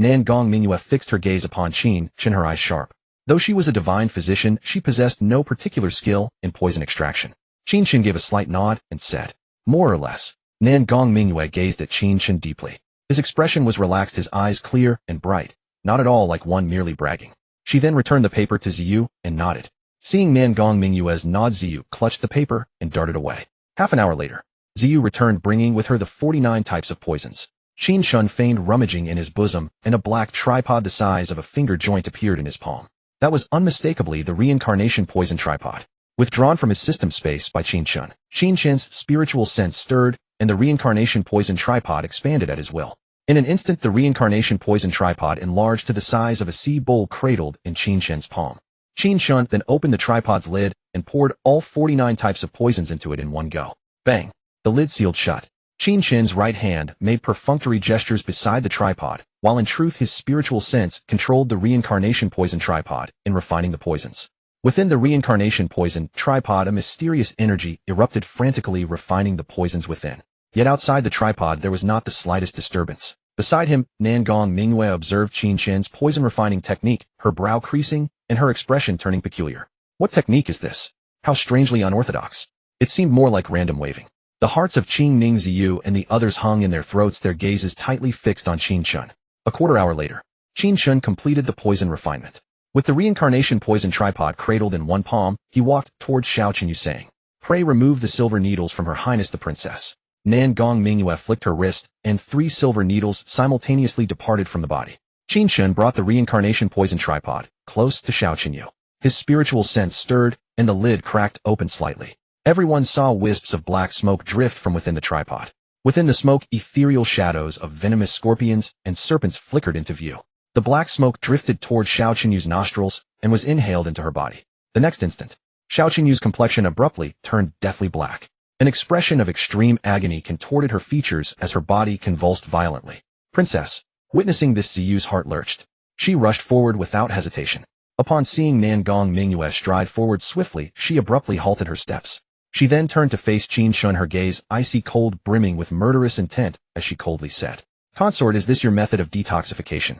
Speaker 1: Nangong Mingyue fixed her gaze upon Qin Chen, her eyes sharp. Though she was a divine physician, she possessed no particular skill in poison extraction. Qin Chen gave a slight nod and said, "More or less." Nangong Mingyue gazed at Qin Chen deeply. His expression was relaxed, his eyes clear and bright, not at all like one merely bragging. She then returned the paper to Ziyu and nodded. Seeing Nangong Mingyue's nod, Ziyu clutched the paper and darted away. Half an hour later, Ziyu returned bringing with her the 49 types of poisons. Qin Chen feigned rummaging in his bosom, and a black tripod the size of a finger joint appeared in his palm. That was unmistakably the reincarnation poison tripod. Withdrawn from his system space by Qin Chen, Qin Chen's spiritual sense stirred, and the reincarnation poison tripod expanded at his will. In an instant, the reincarnation poison tripod enlarged to the size of a sea bowl cradled in Qin Chen's palm. Qin Chen then opened the tripod's lid and poured all 49 types of poisons into it in one go. Bang! The lid sealed shut. Qin Chen's right hand made perfunctory gestures beside the tripod, while in truth his spiritual sense controlled the reincarnation poison tripod in refining the poisons. Within the reincarnation poison tripod, a mysterious energy erupted frantically, refining the poisons within. Yet outside the tripod there was not the slightest disturbance. Beside him, Nangong Mingyue observed Qin Chen's poison refining technique, her brow creasing, and her expression turning peculiar. What technique is this? How strangely unorthodox. It seemed more like random waving. The hearts of Qin Ning Ziyu and the others hung in their throats, their gazes tightly fixed on Qin Chen. A quarter hour later, Qin Chen completed the poison refinement. With the reincarnation poison tripod cradled in one palm, he walked toward Xiao Qinyu saying, "Pray remove the silver needles from Her Highness the Princess." Nangong Mingyue flicked her wrist, and 3 silver needles simultaneously departed from the body. Qin Chen brought the reincarnation poison tripod close to Xiao Qinyu. His spiritual sense stirred, and the lid cracked open slightly. Everyone saw wisps of black smoke drift from within the tripod. Within the smoke, ethereal shadows of venomous scorpions and serpents flickered into view. The black smoke drifted toward Xiao Qinyu's nostrils and was inhaled into her body. The next instant, Xiao Qinyu's complexion abruptly turned deathly black. An expression of extreme agony contorted her features as her body convulsed violently. Princess, witnessing this, Ziyu's heart lurched. She rushed forward without hesitation. Upon seeing Nangong Mingyue stride forward swiftly, she abruptly halted her steps. She then turned to face Qin Chen, her gaze icy cold, brimming with murderous intent, as she coldly said, "Consort, is this your method of detoxification?"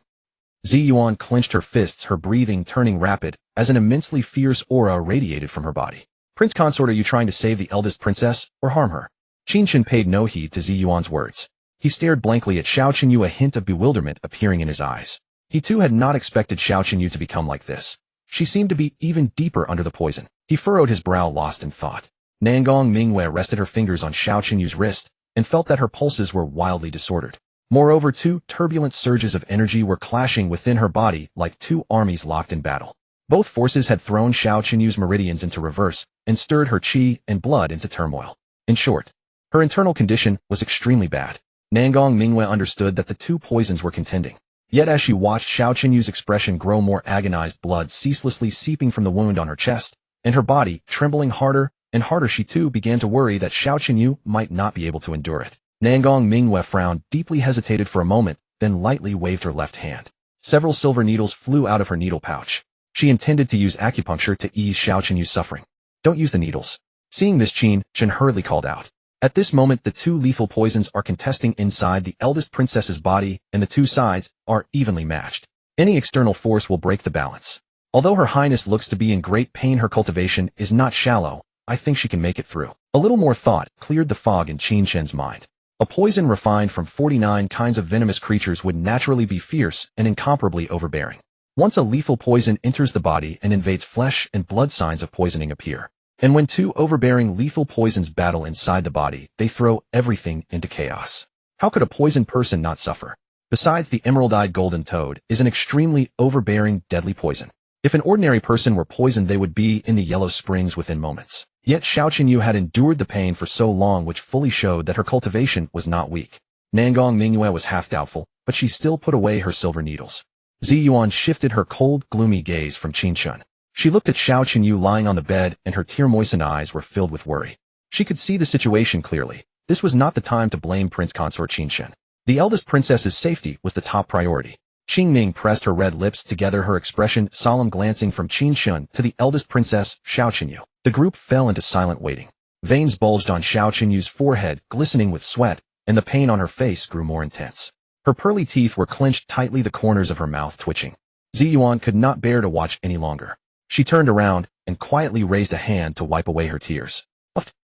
Speaker 1: Ziyuan clenched her fists, her breathing turning rapid, as an immensely fierce aura radiated from her body. "Prince Consort, are you trying to save the eldest princess, or harm her?" Qin Chen paid no heed to Ziyuan's words. He stared blankly at Xiao Qinyu, a hint of bewilderment appearing in his eyes. He too had not expected Xiao Qinyu to become like this. She seemed to be even deeper under the poison. He furrowed his brow, lost in thought. Nangong Mingyue rested her fingers on Xiao Qinyu's wrist, and felt that her pulses were wildly disordered. Moreover, 2 turbulent surges of energy were clashing within her body like 2 armies locked in battle. Both forces had thrown Xiao Qinyu's meridians into reverse, and stirred her qi and blood into turmoil. In short, her internal condition was extremely bad. Nangong Mingyue understood that the 2 poisons were contending. Yet as she watched Xiao Qinyu's expression grow more agonized, blood ceaselessly seeping from the wound on her chest, and her body trembling harder and harder, she too began to worry that Xiao Qinyu might not be able to endure it. Nangong Mingyue frowned, deeply hesitated for a moment, then lightly waved her left hand. Several silver needles flew out of her needle pouch. She intended to use acupuncture to ease Xiao Qinyu's suffering. "Don't use the needles." Seeing this, Qin Chen hurriedly called out. At this moment, the 2 lethal poisons are contesting inside the eldest princess's body, and the 2 sides are evenly matched. Any external force will break the balance. Although Her Highness looks to be in great pain, her cultivation is not shallow. I think she can make it through. A little more thought cleared the fog in Qin Chen's mind. A poison refined from 49 kinds of venomous creatures would naturally be fierce and incomparably overbearing. Once a lethal poison enters the body and invades flesh and blood, signs of poisoning appear. And when 2 overbearing lethal poisons battle inside the body, they throw everything into chaos. How could a poisoned person not suffer? Besides, the emerald-eyed golden toad is an extremely overbearing, deadly poison. If an ordinary person were poisoned, they would be in the yellow springs within moments. Yet Xiao Qinyu had endured the pain for so long, which fully showed that her cultivation was not weak. Nangong Mingyue was half doubtful, but she still put away her silver needles. Ziyuan shifted her cold, gloomy gaze from Qin Chen. She looked at Xiao Qinyu lying on the bed, and her tear-moistened eyes were filled with worry. She could see the situation clearly. This was not the time to blame Prince Consort Qin Chen. The eldest princess's safety was the top priority. Qing Ning pressed her red lips together, her expression solemn, glancing from Qin Chen to the eldest princess, Xiao Qinyu. The group fell into silent waiting. Veins bulged on Xiao Qinyu's forehead, glistening with sweat, and the pain on her face grew more intense. Her pearly teeth were clenched tightly, the corners of her mouth twitching. Ziyuan could not bear to watch any longer. She turned around and quietly raised a hand to wipe away her tears.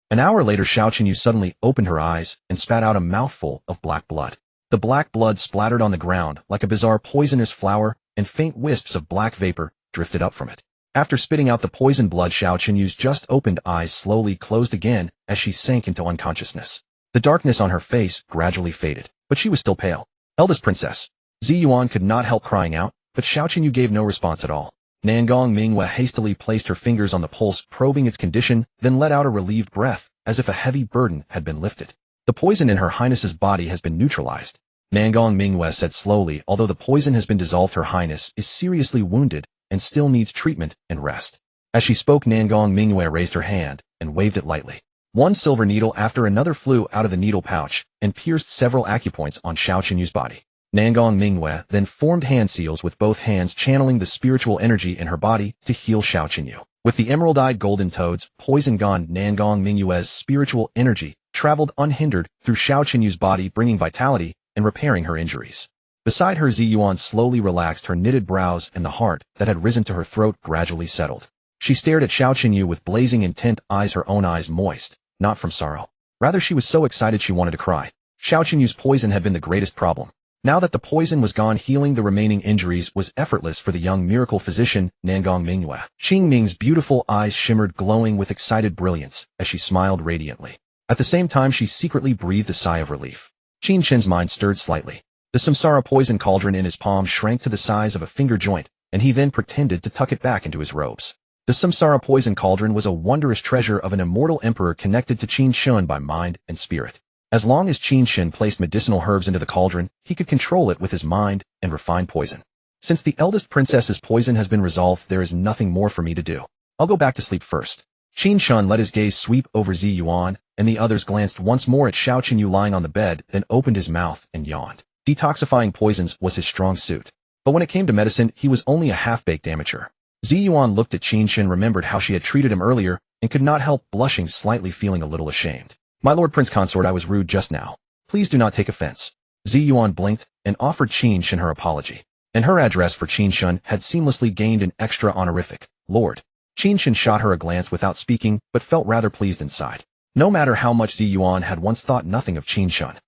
Speaker 1: An hour later, Xiao Qinyu suddenly opened her eyes and spat out a mouthful of black blood. The black blood splattered on the ground like a bizarre poisonous flower, and faint wisps of black vapor drifted up from it. After spitting out the poisoned blood, Xiao Qinyu's just opened eyes slowly closed again as she sank into unconsciousness. The darkness on her face gradually faded, but she was still pale. Eldest princess. Zi Yuan could not help crying out, but Xiao Qinyu gave no response at all. Nangong Mingwe hastily placed her fingers on the pulse, probing its condition, then let out a relieved breath, as if a heavy burden had been lifted. The poison in Her Highness's body has been neutralized. Nangong Mingwe said slowly, although the poison has been dissolved, Her Highness is seriously wounded and still needs treatment and rest. As she spoke, Nangong Mingwe raised her hand and waved it lightly. One silver needle after another flew out of the needle pouch and pierced several acupoints on Xiao Qinyu's body. Nangong Mingwe then formed hand seals with both hands, channeling the spiritual energy in her body to heal Xiao Qinyu. With the emerald-eyed golden toads poison gone, Nangong Mingwe's spiritual energy traveled unhindered through Xiao Qinyu's body, bringing vitality and repairing her injuries. Beside her, Zi Yuan slowly relaxed her knitted brows, and the heart that had risen to her throat gradually settled. She stared at Xiao Qinyu with blazing intent eyes, her own eyes moist, not from sorrow. Rather, she was so excited she wanted to cry. Xiao Qinyu's poison had been the greatest problem. Now that the poison was gone, healing the remaining injuries was effortless for the young miracle physician, Nangong Mingwe. Qing Ming's beautiful eyes shimmered, glowing with excited brilliance, as she smiled radiantly. At the same time, she secretly breathed a sigh of relief. Qin Chen's mind stirred slightly. The samsara poison cauldron in his palm shrank to the size of a finger joint, and he then pretended to tuck it back into his robes. The samsara poison cauldron was a wondrous treasure of an immortal emperor connected to Qin Chen by mind and spirit. As long as Qin Chen placed medicinal herbs into the cauldron, he could control it with his mind and refine poison. Since the eldest princess's poison has been resolved, there is nothing more for me to do. I'll go back to sleep first. Qin Chen let his gaze sweep over Zi Yuan, and the others glanced once more at Xiao Qinyu lying on the bed, then opened his mouth and yawned. Detoxifying poisons was his strong suit. But when it came to medicine, he was only a half-baked amateur. Zi Yuan looked at Qin Chen, remembered how she had treated him earlier, and could not help blushing slightly, feeling a little ashamed. My Lord Prince Consort, I was rude just now. Please do not take offense. Zi Yuan blinked and offered Qin Chen her apology. And her address for Qin Chen had seamlessly gained an extra honorific, Lord. Qin Chen shot her a glance without speaking, but felt rather pleased inside. No matter how much Zi Yuan had once thought nothing of Qin Chen,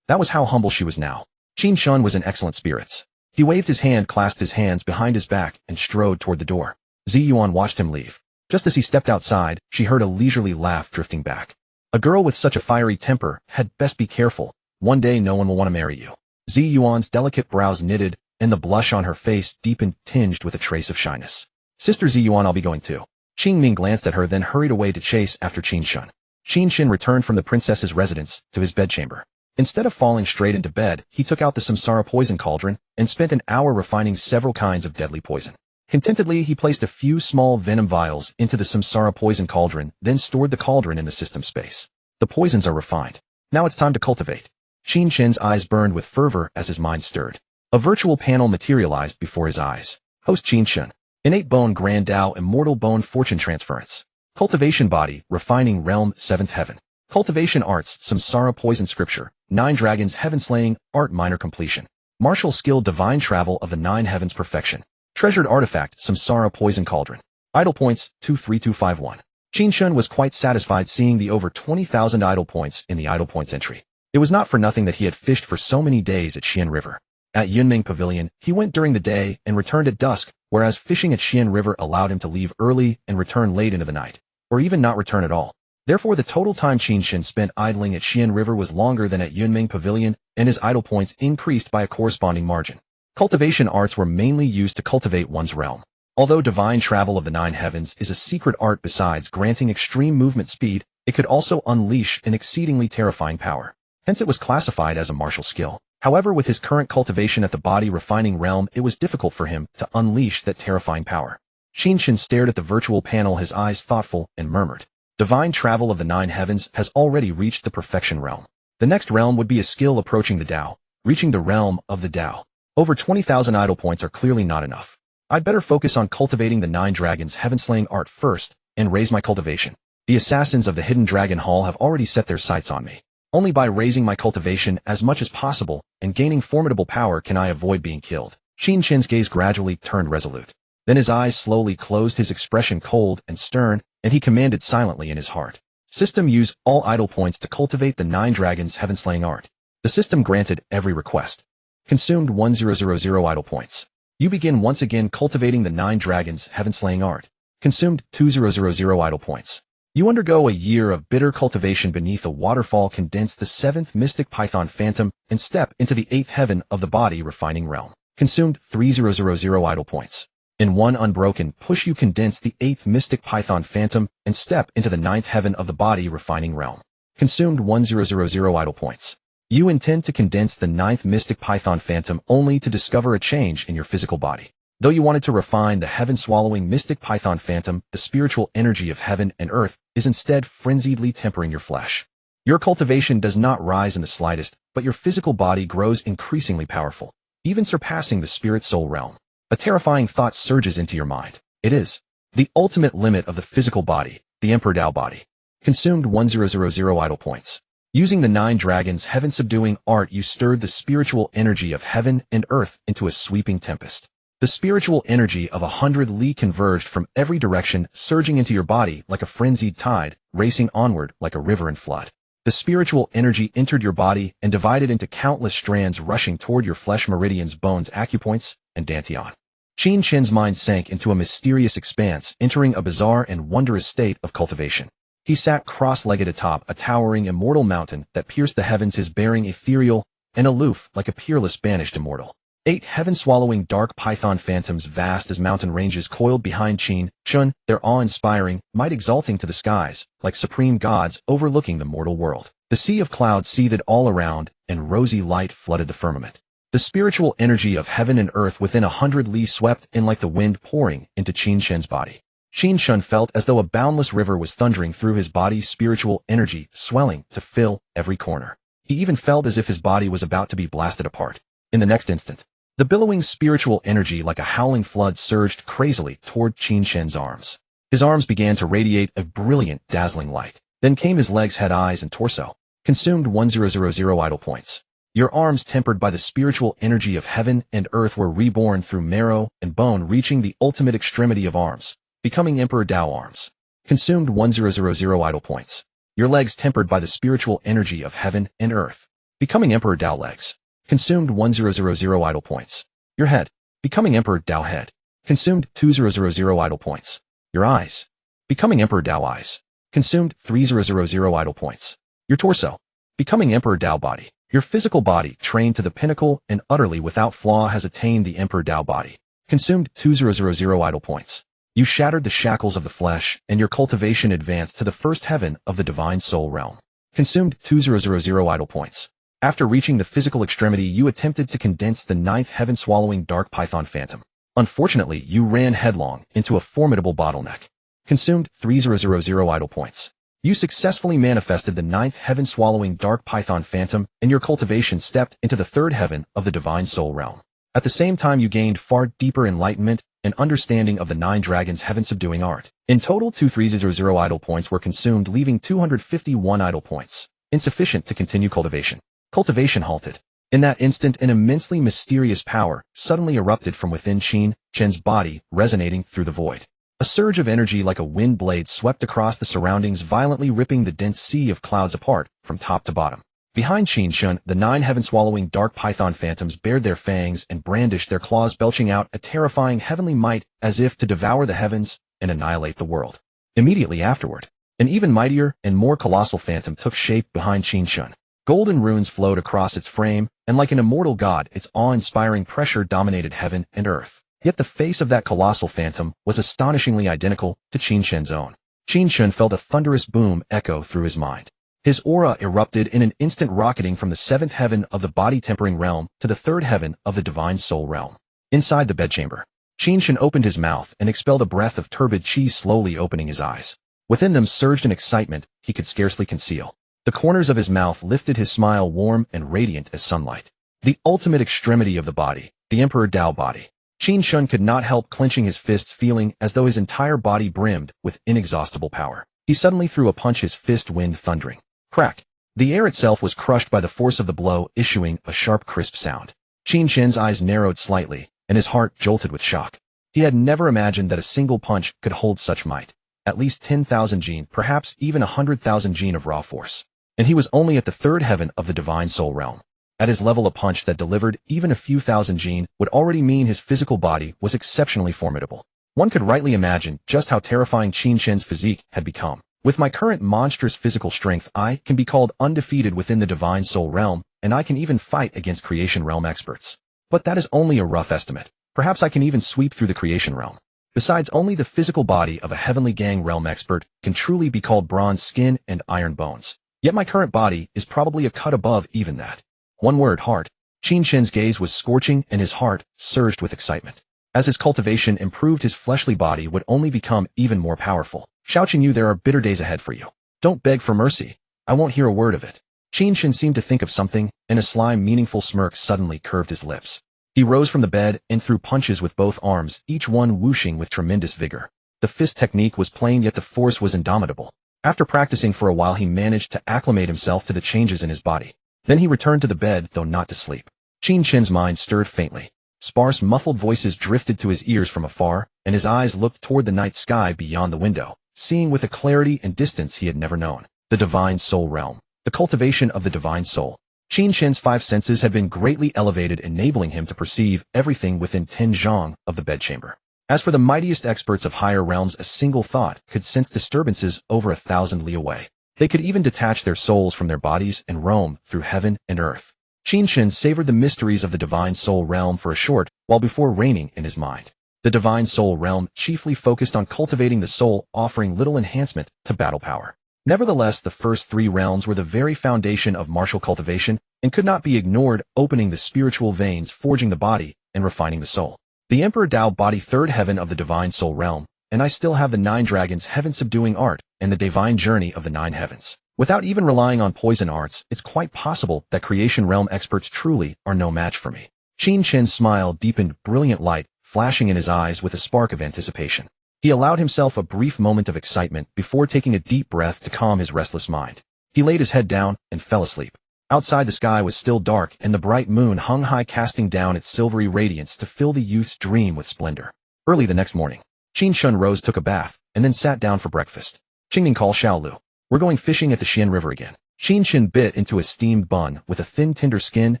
Speaker 1: that was how humble she was now. Qin Chen was in excellent spirits. He waved his hand, clasped his hands behind his back, and strode toward the door. Zi Yuan watched him leave. Just as he stepped outside, she heard a leisurely laugh drifting back. A girl with such a fiery temper had best be careful. One day no one will want to marry you. Zi Yuan's delicate brows knitted, and the blush on her face deepened, tinged with a trace of shyness. Sister Zi Yuan, I'll be going too. Qing Ming glanced at her, then hurried away to chase after Qin Chen. Qin Chen returned from the princess's residence to his bedchamber. Instead of falling straight into bed, he took out the samsara poison cauldron and spent an hour refining several kinds of deadly poison. Contentedly, he placed a few small venom vials into the samsara poison cauldron, then stored the cauldron in the system space. The poisons are refined. Now it's time to cultivate. Qin Chen's eyes burned with fervor as his mind stirred. A virtual panel materialized before his eyes. Host Qin Chen. Innate Bone, Grand Tao, Immortal Bone, Fortune Transference. Cultivation Body, Refining Realm, 7th Heaven. Cultivation Arts, Samsara Poison Scripture, 9 Dragons, Heaven Slaying, Art Minor Completion. Martial Skill, Divine Travel of the 9 Heavens, Perfection. Treasured Artifact, Samsara Poison Cauldron. Idle Points, 23251. Qin Chen was quite satisfied seeing the over 20,000 idle points in the idle points entry. It was not for nothing that he had fished for so many days at Xian River. At Yunming Pavilion, he went during the day and returned at dusk, whereas fishing at Xian River allowed him to leave early and return late into the night, or even not return at all. Therefore, the total time Qin Chen spent idling at Xian River was longer than at Yunming Pavilion, and his idle points increased by a corresponding margin. Cultivation arts were mainly used to cultivate one's realm. Although divine travel of the 9 heavens is a secret art, besides granting extreme movement speed, it could also unleash an exceedingly terrifying power. Hence it was classified as a martial skill. However, with his current cultivation at the body refining realm, it was difficult for him to unleash that terrifying power. Qin Chen stared at the virtual panel, his eyes thoughtful, and murmured, Divine travel of the 9 heavens has already reached the perfection realm. The next realm would be a skill approaching the Tao, reaching the realm of the Tao. Over 20,000 idle points are clearly not enough. I'd better focus on cultivating the 9 dragons heaven-slaying art first, and raise my cultivation. The assassins of the Hidden Dragon Hall have already set their sights on me. Only by raising my cultivation as much as possible and gaining formidable power can I avoid being killed. Qin Chen's gaze gradually turned resolute. Then his eyes slowly closed, his expression cold and stern, and he commanded silently in his heart. System, use all idle points to cultivate the 9 dragons heaven-slaying art. The system granted every request. Consumed 1000 idle points. You begin once again cultivating the 9 dragons heaven-slaying art. Consumed 2000 idle points. You undergo a year of bitter cultivation beneath a waterfall, condense the 7th mystic python phantom, and step into the 8th heaven of the body refining realm. Consumed 3000 idle points. In one unbroken push you condense the 8th mystic python phantom and step into the 9th heaven of the body refining realm. Consumed 1000 idle points. You intend to condense the 9th mystic python phantom only to discover a change in your physical body. Though you wanted to refine the heaven-swallowing mystic python phantom, the spiritual energy of heaven and earth is instead frenziedly tempering your flesh. Your cultivation does not rise in the slightest, but your physical body grows increasingly powerful, even surpassing the spirit-soul realm. A terrifying thought surges into your mind. It is the ultimate limit of the physical body, the Emperor Tao body. Consumed 1000 idle points. Using the 9 dragons' heaven-subduing art, you stirred the spiritual energy of heaven and earth into a sweeping tempest. The spiritual energy of 100 li converged from every direction, surging into your body like a frenzied tide, racing onward like a river in flood. The spiritual energy entered your body and divided into countless strands, rushing toward your flesh, meridians, bones, acupoints, and dantian. Qin Chen's mind sank into a mysterious expanse, entering a bizarre and wondrous state of cultivation. He sat cross-legged atop a towering immortal mountain that pierced the heavens, his bearing ethereal and aloof like a peerless banished immortal. 8 heaven-swallowing dark python phantoms, vast as mountain ranges, coiled behind Qin Chen, their awe-inspiring might exalting to the skies, like supreme gods overlooking the mortal world. The sea of clouds seethed all around, and rosy light flooded the firmament. The spiritual energy of heaven and earth within 100 li swept in like the wind pouring into Qin Chen's body. Qin Chen felt as though a boundless river was thundering through his body's spiritual energy, swelling to fill every corner. He even felt as if his body was about to be blasted apart. In the next instant, the billowing spiritual energy like a howling flood surged crazily toward Qin Chen's arms. His arms began to radiate a brilliant, dazzling light. Then came his legs, head, eyes, and torso. Consumed 1000 idle points. Your arms, tempered by the spiritual energy of heaven and earth, were reborn through marrow and bone, reaching the ultimate extremity of arms, becoming Emperor Tao arms. Consumed 1000 idle points. Your legs, tempered by the spiritual energy of heaven and earth, becoming Emperor Tao legs. Consumed 1000 idle points. Your head, becoming Emperor Tao head. Consumed 2000 idle points. Your eyes, becoming Emperor Tao eyes. Consumed 3000 idle points. Your torso, becoming Emperor Tao body. Your physical body, trained to the pinnacle and utterly without flaw, has attained the Emperor Tao body. Consumed 2000 idle points. You shattered the shackles of the flesh, and your cultivation advanced to the 1st heaven of the divine soul realm. Consumed 2000 idle points. After reaching the physical extremity, you attempted to condense the 9th heaven-swallowing dark python phantom. Unfortunately, you ran headlong into a formidable bottleneck. Consumed 3000 idle points. You successfully manifested the 9th heaven-swallowing dark python phantom, and your cultivation stepped into the 3rd heaven of the divine soul realm. At the same time, you gained far deeper enlightenment and understanding of the 9 dragons' heaven-subduing art. In total, 2300 idle points were consumed, leaving 251 idle points, insufficient to continue cultivation. Cultivation halted. In that instant, an immensely mysterious power suddenly erupted from within Qin Chen's body, resonating through the void. A surge of energy like a wind blade swept across the surroundings, violently ripping the dense sea of clouds apart from top to bottom. Behind Qin Chen, the 9 heaven-swallowing dark python phantoms bared their fangs and brandished their claws, belching out a terrifying heavenly might as if to devour the heavens and annihilate the world. Immediately afterward, an even mightier and more colossal phantom took shape behind Qin Chen. Golden runes flowed across its frame, and like an immortal god, its awe-inspiring pressure dominated heaven and earth. Yet the face of that colossal phantom was astonishingly identical to Qin Chen's own. Qin Chen felt a thunderous boom echo through his mind. His aura erupted in an instant, rocketing from the 7th heaven of the body-tempering realm to the 3rd heaven of the divine soul realm. Inside the bedchamber, Qin Chen opened his mouth and expelled a breath of turbid qi, slowly opening his eyes. Within them surged an excitement he could scarcely conceal. The corners of his mouth lifted, his smile warm and radiant as sunlight. The ultimate extremity of the body, the Emperor Tao body. Qin Chen could not help clenching his fists, feeling as though his entire body brimmed with inexhaustible power. He suddenly threw a punch, his fist wind thundering. Crack! The air itself was crushed by the force of the blow, issuing a sharp, crisp sound. Qin Chen's eyes narrowed slightly, and his heart jolted with shock. He had never imagined that a single punch could hold such might. At least 10,000 Jin, perhaps even 100,000 Jin of raw force. And he was only at the 3rd heaven of the divine soul realm. At his level, a punch that delivered even a few thousand Jin would already mean his physical body was exceptionally formidable. One could rightly imagine just how terrifying Qin Chen's physique had become. With my current monstrous physical strength, I can be called undefeated within the Divine Soul realm, and I can even fight against Creation Realm experts. But that is only a rough estimate. Perhaps I can even sweep through the Creation Realm. Besides, only the physical body of a Heavenly Gang realm expert can truly be called bronze skin and iron bones. Yet my current body is probably a cut above even that. One word, heart. Qin Chen's gaze was scorching and his heart surged with excitement. As his cultivation improved, his fleshly body would only become even more powerful. Xiao Qingyu, there are bitter days ahead for you. Don't beg for mercy. I won't hear a word of it. Qin Chen seemed to think of something, and a sly, meaningful smirk suddenly curved his lips. He rose from the bed and threw punches with both arms, each one whooshing with tremendous vigor. The fist technique was plain, yet the force was indomitable. After practicing for a while, he managed to acclimate himself to the changes in his body. Then he returned to the bed, though not to sleep. Qin Chen's mind stirred faintly. Sparse, muffled voices drifted to his ears from afar, and his eyes looked toward the night sky beyond the window, seeing with a clarity and distance he had never known. The Divine Soul Realm. The cultivation of the Divine Soul. Qin Chen's 5 senses had been greatly elevated, enabling him to perceive everything within 10 zhang of the bedchamber. As for the mightiest experts of higher realms, a single thought could sense disturbances over 1,000 li away. They could even detach their souls from their bodies and roam through heaven and earth. Qin Chen savored the mysteries of the Divine Soul Realm for a short while before reigning in his mind. The Divine Soul Realm chiefly focused on cultivating the soul, offering little enhancement to battle power. Nevertheless, the first 3 realms were the very foundation of martial cultivation and could not be ignored, opening the spiritual veins, forging the body, and refining the soul. The Emperor Dao body 3rd heaven of the Divine Soul Realm, and I still have the 9 dragons heaven-subduing art and the divine journey of the 9 heavens. Without even relying on poison arts, it's quite possible that Creation Realm experts truly are no match for me. Qin Chen's smile deepened, brilliant light flashing in his eyes with a spark of anticipation. He allowed himself a brief moment of excitement before taking a deep breath to calm his restless mind. He laid his head down and fell asleep. Outside, the sky was still dark and the bright moon hung high, casting down its silvery radiance to fill the youth's dream with splendor. Early the next morning, Qin Chen rose, took a bath, and then sat down for breakfast. Qingning called Xiaolu. We're going fishing at the Xian River again. Qin Chen bit into a steamed bun with a thin, tender skin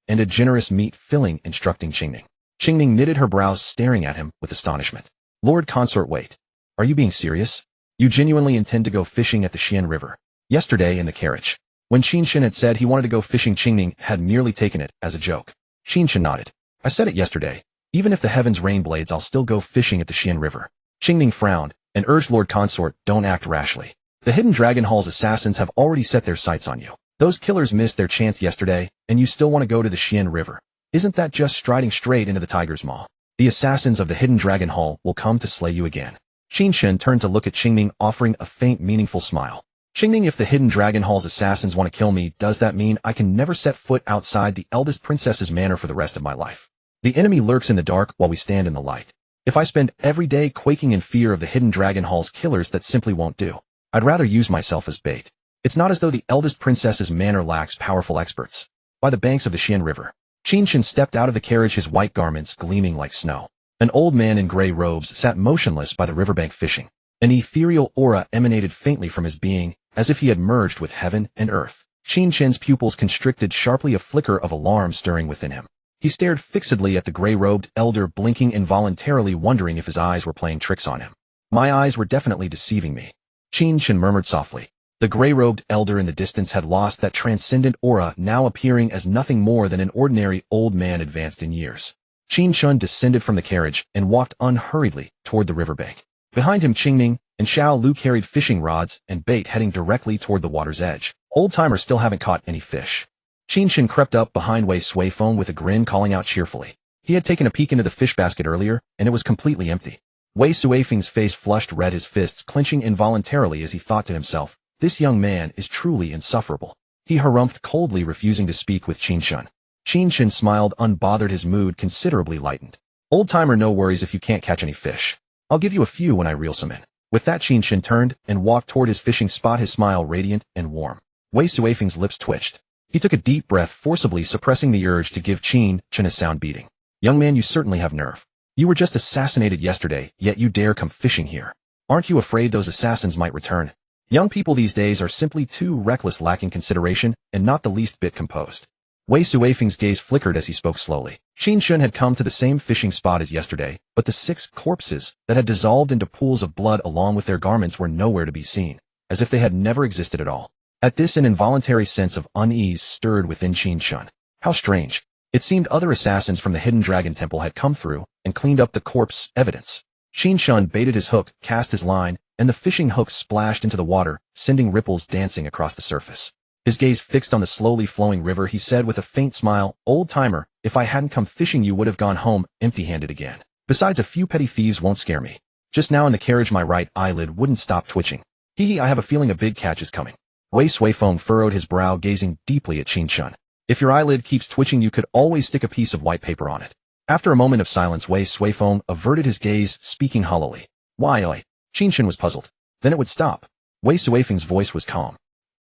Speaker 1: and a generous meat filling, instructing Qingning. Qingning knitted her brows, staring at him with astonishment. Lord Consort, wait. Are you being serious? You genuinely intend to go fishing at the Xian River? Yesterday in the carriage, when Qin Chen had said he wanted to go fishing, Qingning had merely taken it as a joke. Qin Chen nodded. I said it yesterday. Even if the heavens rain blades, I'll still go fishing at the Xian River. Qingning frowned and urged Lord Consort, don't act rashly. The Hidden Dragon Hall's assassins have already set their sights on you. Those killers missed their chance yesterday, and you still want to go to the Xian River. Isn't that just striding straight into the tiger's maw? The assassins of the Hidden Dragon Hall will come to slay you again. Qin Chen turned to look at Qingning, offering a faint, meaningful smile. Qingning, if the Hidden Dragon Hall's assassins want to kill me, does that mean I can never set foot outside the eldest princess's manor for the rest of my life? The enemy lurks in the dark while we stand in the light. If I spend every day quaking in fear of the Hidden Dragon Hall's killers, that simply won't do. I'd rather use myself as bait. It's not as though the eldest princess's manor lacks powerful experts. By the banks of the Xian River, Qin Chen stepped out of the carriage, his white garments gleaming like snow. An old man in gray robes sat motionless by the riverbank fishing. An ethereal aura emanated faintly from his being, as if he had merged with heaven and earth. Qin Chen's pupils constricted sharply, a flicker of alarm stirring within him. He stared fixedly at the gray-robed elder, blinking involuntarily, wondering if his eyes were playing tricks on him. My eyes were definitely deceiving me. Qin Chen murmured softly. The gray-robed elder in the distance had lost that transcendent aura, now appearing as nothing more than an ordinary old man advanced in years. Qin Chen descended from the carriage and walked unhurriedly toward the riverbank. Behind him, Qingning and Xiao Lu carried fishing rods and bait, heading directly toward the water's edge. Old-timers still haven't caught any fish. Qin Chen crept up behind Wei Suifeng with a grin, calling out cheerfully. He had taken a peek into the fish basket earlier, and it was completely empty. Wei Suifeng's face flushed red, his fists clenching involuntarily as he thought to himself, this young man is truly insufferable. He harumphed coldly, refusing to speak with Qin Chen. Qin Chen smiled, unbothered, his mood considerably lightened. Old-timer, no worries if you can't catch any fish. I'll give you a few when I reel some in. With that, Qin Chen turned and walked toward his fishing spot, his smile radiant and warm. Wei Suifeng's lips twitched. He took a deep breath, forcibly suppressing the urge to give Qin Chen a sound beating. Young man, you certainly have nerve. You were just assassinated yesterday, yet you dare come fishing here. Aren't you afraid those assassins might return? Young people these days are simply too reckless, lacking consideration, and not the least bit composed. Wei Suifeng's gaze flickered as he spoke slowly. Qin Chen had come to the same fishing spot as yesterday, but the 6 corpses that had dissolved into pools of blood along with their garments were nowhere to be seen, as if they had never existed at all. At this, an involuntary sense of unease stirred within Qin Chen. How strange. It seemed other assassins from the Hidden Dragon Temple had come through and cleaned up the corpse evidence. Qin Chen baited his hook, cast his line, and the fishing hook splashed into the water, sending ripples dancing across the surface. His gaze fixed on the slowly flowing river, he said with a faint smile, "Old-timer, if I hadn't come fishing you would have gone home empty-handed again. Besides, a few petty thieves won't scare me. Just now in the carriage my right eyelid wouldn't stop twitching. Hee, I have a feeling a big catch is coming." Wei Suifeng furrowed his brow, gazing deeply at Qin Chen. "If your eyelid keeps twitching you could always stick a piece of white paper on it." After a moment of silence, Wei Suifeng averted his gaze, speaking hollowly. "Why, oi?" Qin Chen was puzzled. Then it would stop. Wei Suifeng's voice was calm.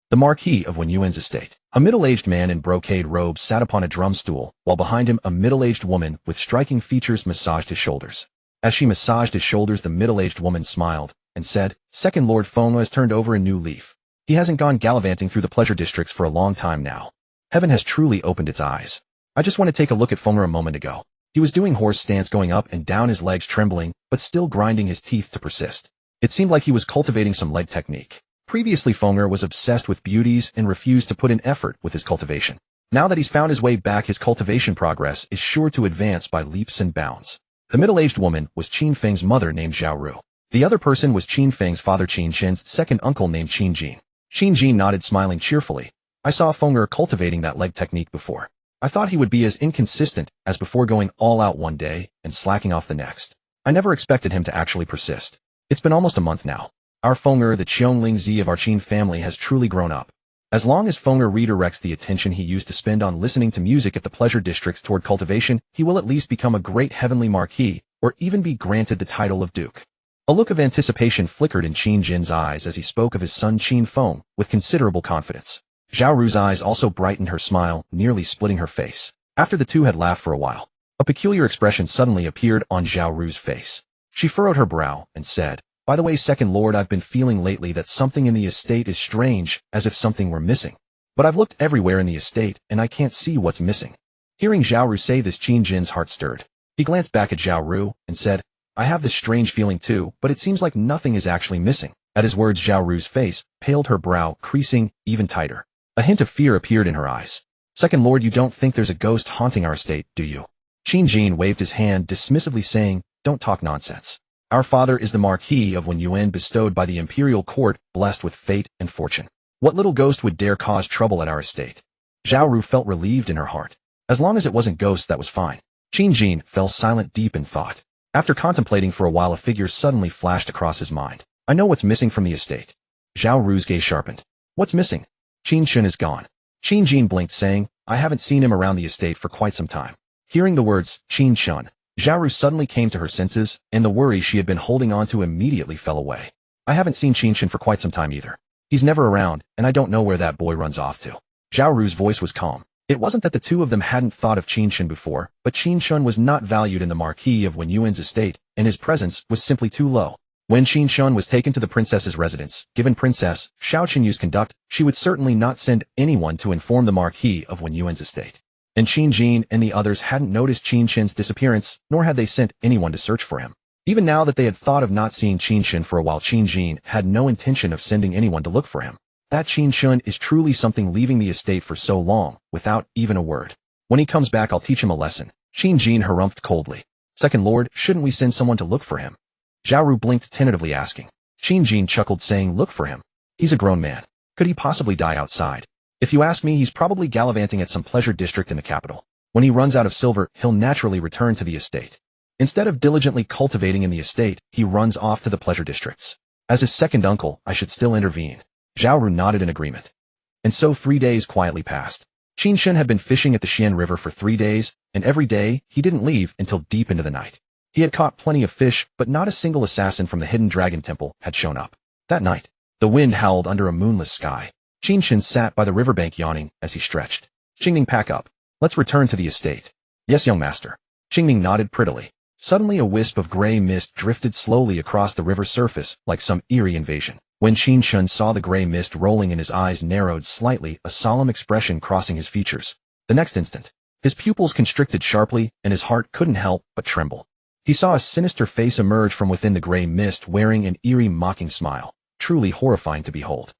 Speaker 1: The Marquis of Wenyuan's estate. A middle-aged man in brocade robes sat upon a drum stool, while behind him a middle-aged woman with striking features massaged his shoulders. As she massaged his shoulders, the middle-aged woman smiled and said, "Second Lord Feng has turned over a new leaf. He hasn't gone gallivanting through the pleasure districts for a long time now. Heaven has truly opened its eyes. I just want to take a look at Feng a moment ago. He was doing horse stance, going up and down, his legs trembling, but still grinding his teeth to persist. It seemed like he was cultivating some leg technique. Previously, Fenger was obsessed with beauties and refused to put in effort with his cultivation. Now that he's found his way back, his cultivation progress is sure to advance by leaps and bounds." The middle-aged woman was Qin Feng's mother, named Zhao Ru. The other person was Qin Feng's father, Qin Chen's second uncle, named Qin Jin. Qin Jin nodded, smiling cheerfully. "I saw Fenger cultivating that leg technique before. I thought he would be as inconsistent as before, going all out one day and slacking off the next. I never expected him to actually persist. It's been almost a month now. Our Fenger, the Qiongling Zi of our Qin family, has truly grown up. As long as Fenger redirects the attention he used to spend on listening to music at the pleasure districts toward cultivation, he will at least become a great heavenly marquis, or even be granted the title of duke." A look of anticipation flickered in Qin Jin's eyes as he spoke of his son Qin Feng with considerable confidence. Zhao Ru's eyes also brightened, her smile nearly splitting her face. After the two had laughed for a while, a peculiar expression suddenly appeared on Zhao Ru's face. She furrowed her brow and said, "By the way, Second Lord, I've been feeling lately that something in the estate is strange, as if something were missing. But I've looked everywhere in the estate, and I can't see what's missing." Hearing Zhao Ru say this, Qin Jin's heart stirred. He glanced back at Zhao Ru and said, "I have this strange feeling too, but it seems like nothing is actually missing." At his words, Zhao Ru's face paled, her brow creasing even tighter. A hint of fear appeared in her eyes. "Second Lord, you don't think there's a ghost haunting our estate, do you?" Qin Jin waved his hand dismissively, saying, "Don't talk nonsense. Our father is the Marquis of Wenyuan, bestowed by the Imperial Court, blessed with fate and fortune. What little ghost would dare cause trouble at our estate?" Zhao Ru felt relieved in her heart. As long as it wasn't ghosts, that was fine. Qin Jin fell silent, deep in thought. After contemplating for a while, a figure suddenly flashed across his mind. "I know what's missing from the estate." Zhao Ru's gaze sharpened. "What's missing?" "Qin Chen is gone." Qin Jin blinked, saying, "I haven't seen him around the estate for quite some time." Hearing the words, Qin Chen, Zhao Ru suddenly came to her senses, and the worry she had been holding on to immediately fell away. "I haven't seen Qin Chen for quite some time either. He's never around, and I don't know where that boy runs off to." Zhao Ru's voice was calm. It wasn't that the two of them hadn't thought of Qin Chen before, but Qin Chen was not valued in the Marquis of Wenyuan's estate, and his presence was simply too low. When Qin Chen was taken to the princess's residence, given Princess Xiao Qinyu's conduct, she would certainly not send anyone to inform the Marquis of Wenyuan's estate. And Qin Jin and the others hadn't noticed Qin Chen's disappearance, nor had they sent anyone to search for him. Even now that they had thought of not seeing Qin Chen for a while, Qin Jin had no intention of sending anyone to look for him. That Qin Chen is truly something, leaving the estate for so long, without even a word. "When he comes back, I'll teach him a lesson." Qin Jin harumphed coldly. "Second Lord, shouldn't we send someone to look for him?" Zhao Ru blinked tentatively, asking. Qin Jin chuckled, saying, "Look for him? He's a grown man. Could he possibly die outside? If you ask me, he's probably gallivanting at some pleasure district in the capital. When he runs out of silver, he'll naturally return to the estate. Instead of diligently cultivating in the estate, he runs off to the pleasure districts. As his second uncle, I should still intervene." Zhao Ru nodded in agreement. And so 3 days quietly passed. Qin Chen had been fishing at the Xian River for 3 days, and every day he didn't leave until deep into the night. He had caught plenty of fish, but not a single assassin from the Hidden Dragon Temple had shown up. That night, the wind howled under a moonless sky. Qin Chen sat by the riverbank, yawning as he stretched. "Qingning, pack up. Let's return to the estate." "Yes, young master." Qingning nodded prettily. Suddenly a wisp of gray mist drifted slowly across the river's surface, like some eerie invasion. When Qin Chen saw the gray mist rolling in, his eyes narrowed slightly, a solemn expression crossing his features. The next instant, his pupils constricted sharply and his heart couldn't help but tremble. He saw a sinister face emerge from within the gray mist wearing an eerie mocking smile, truly horrifying to behold.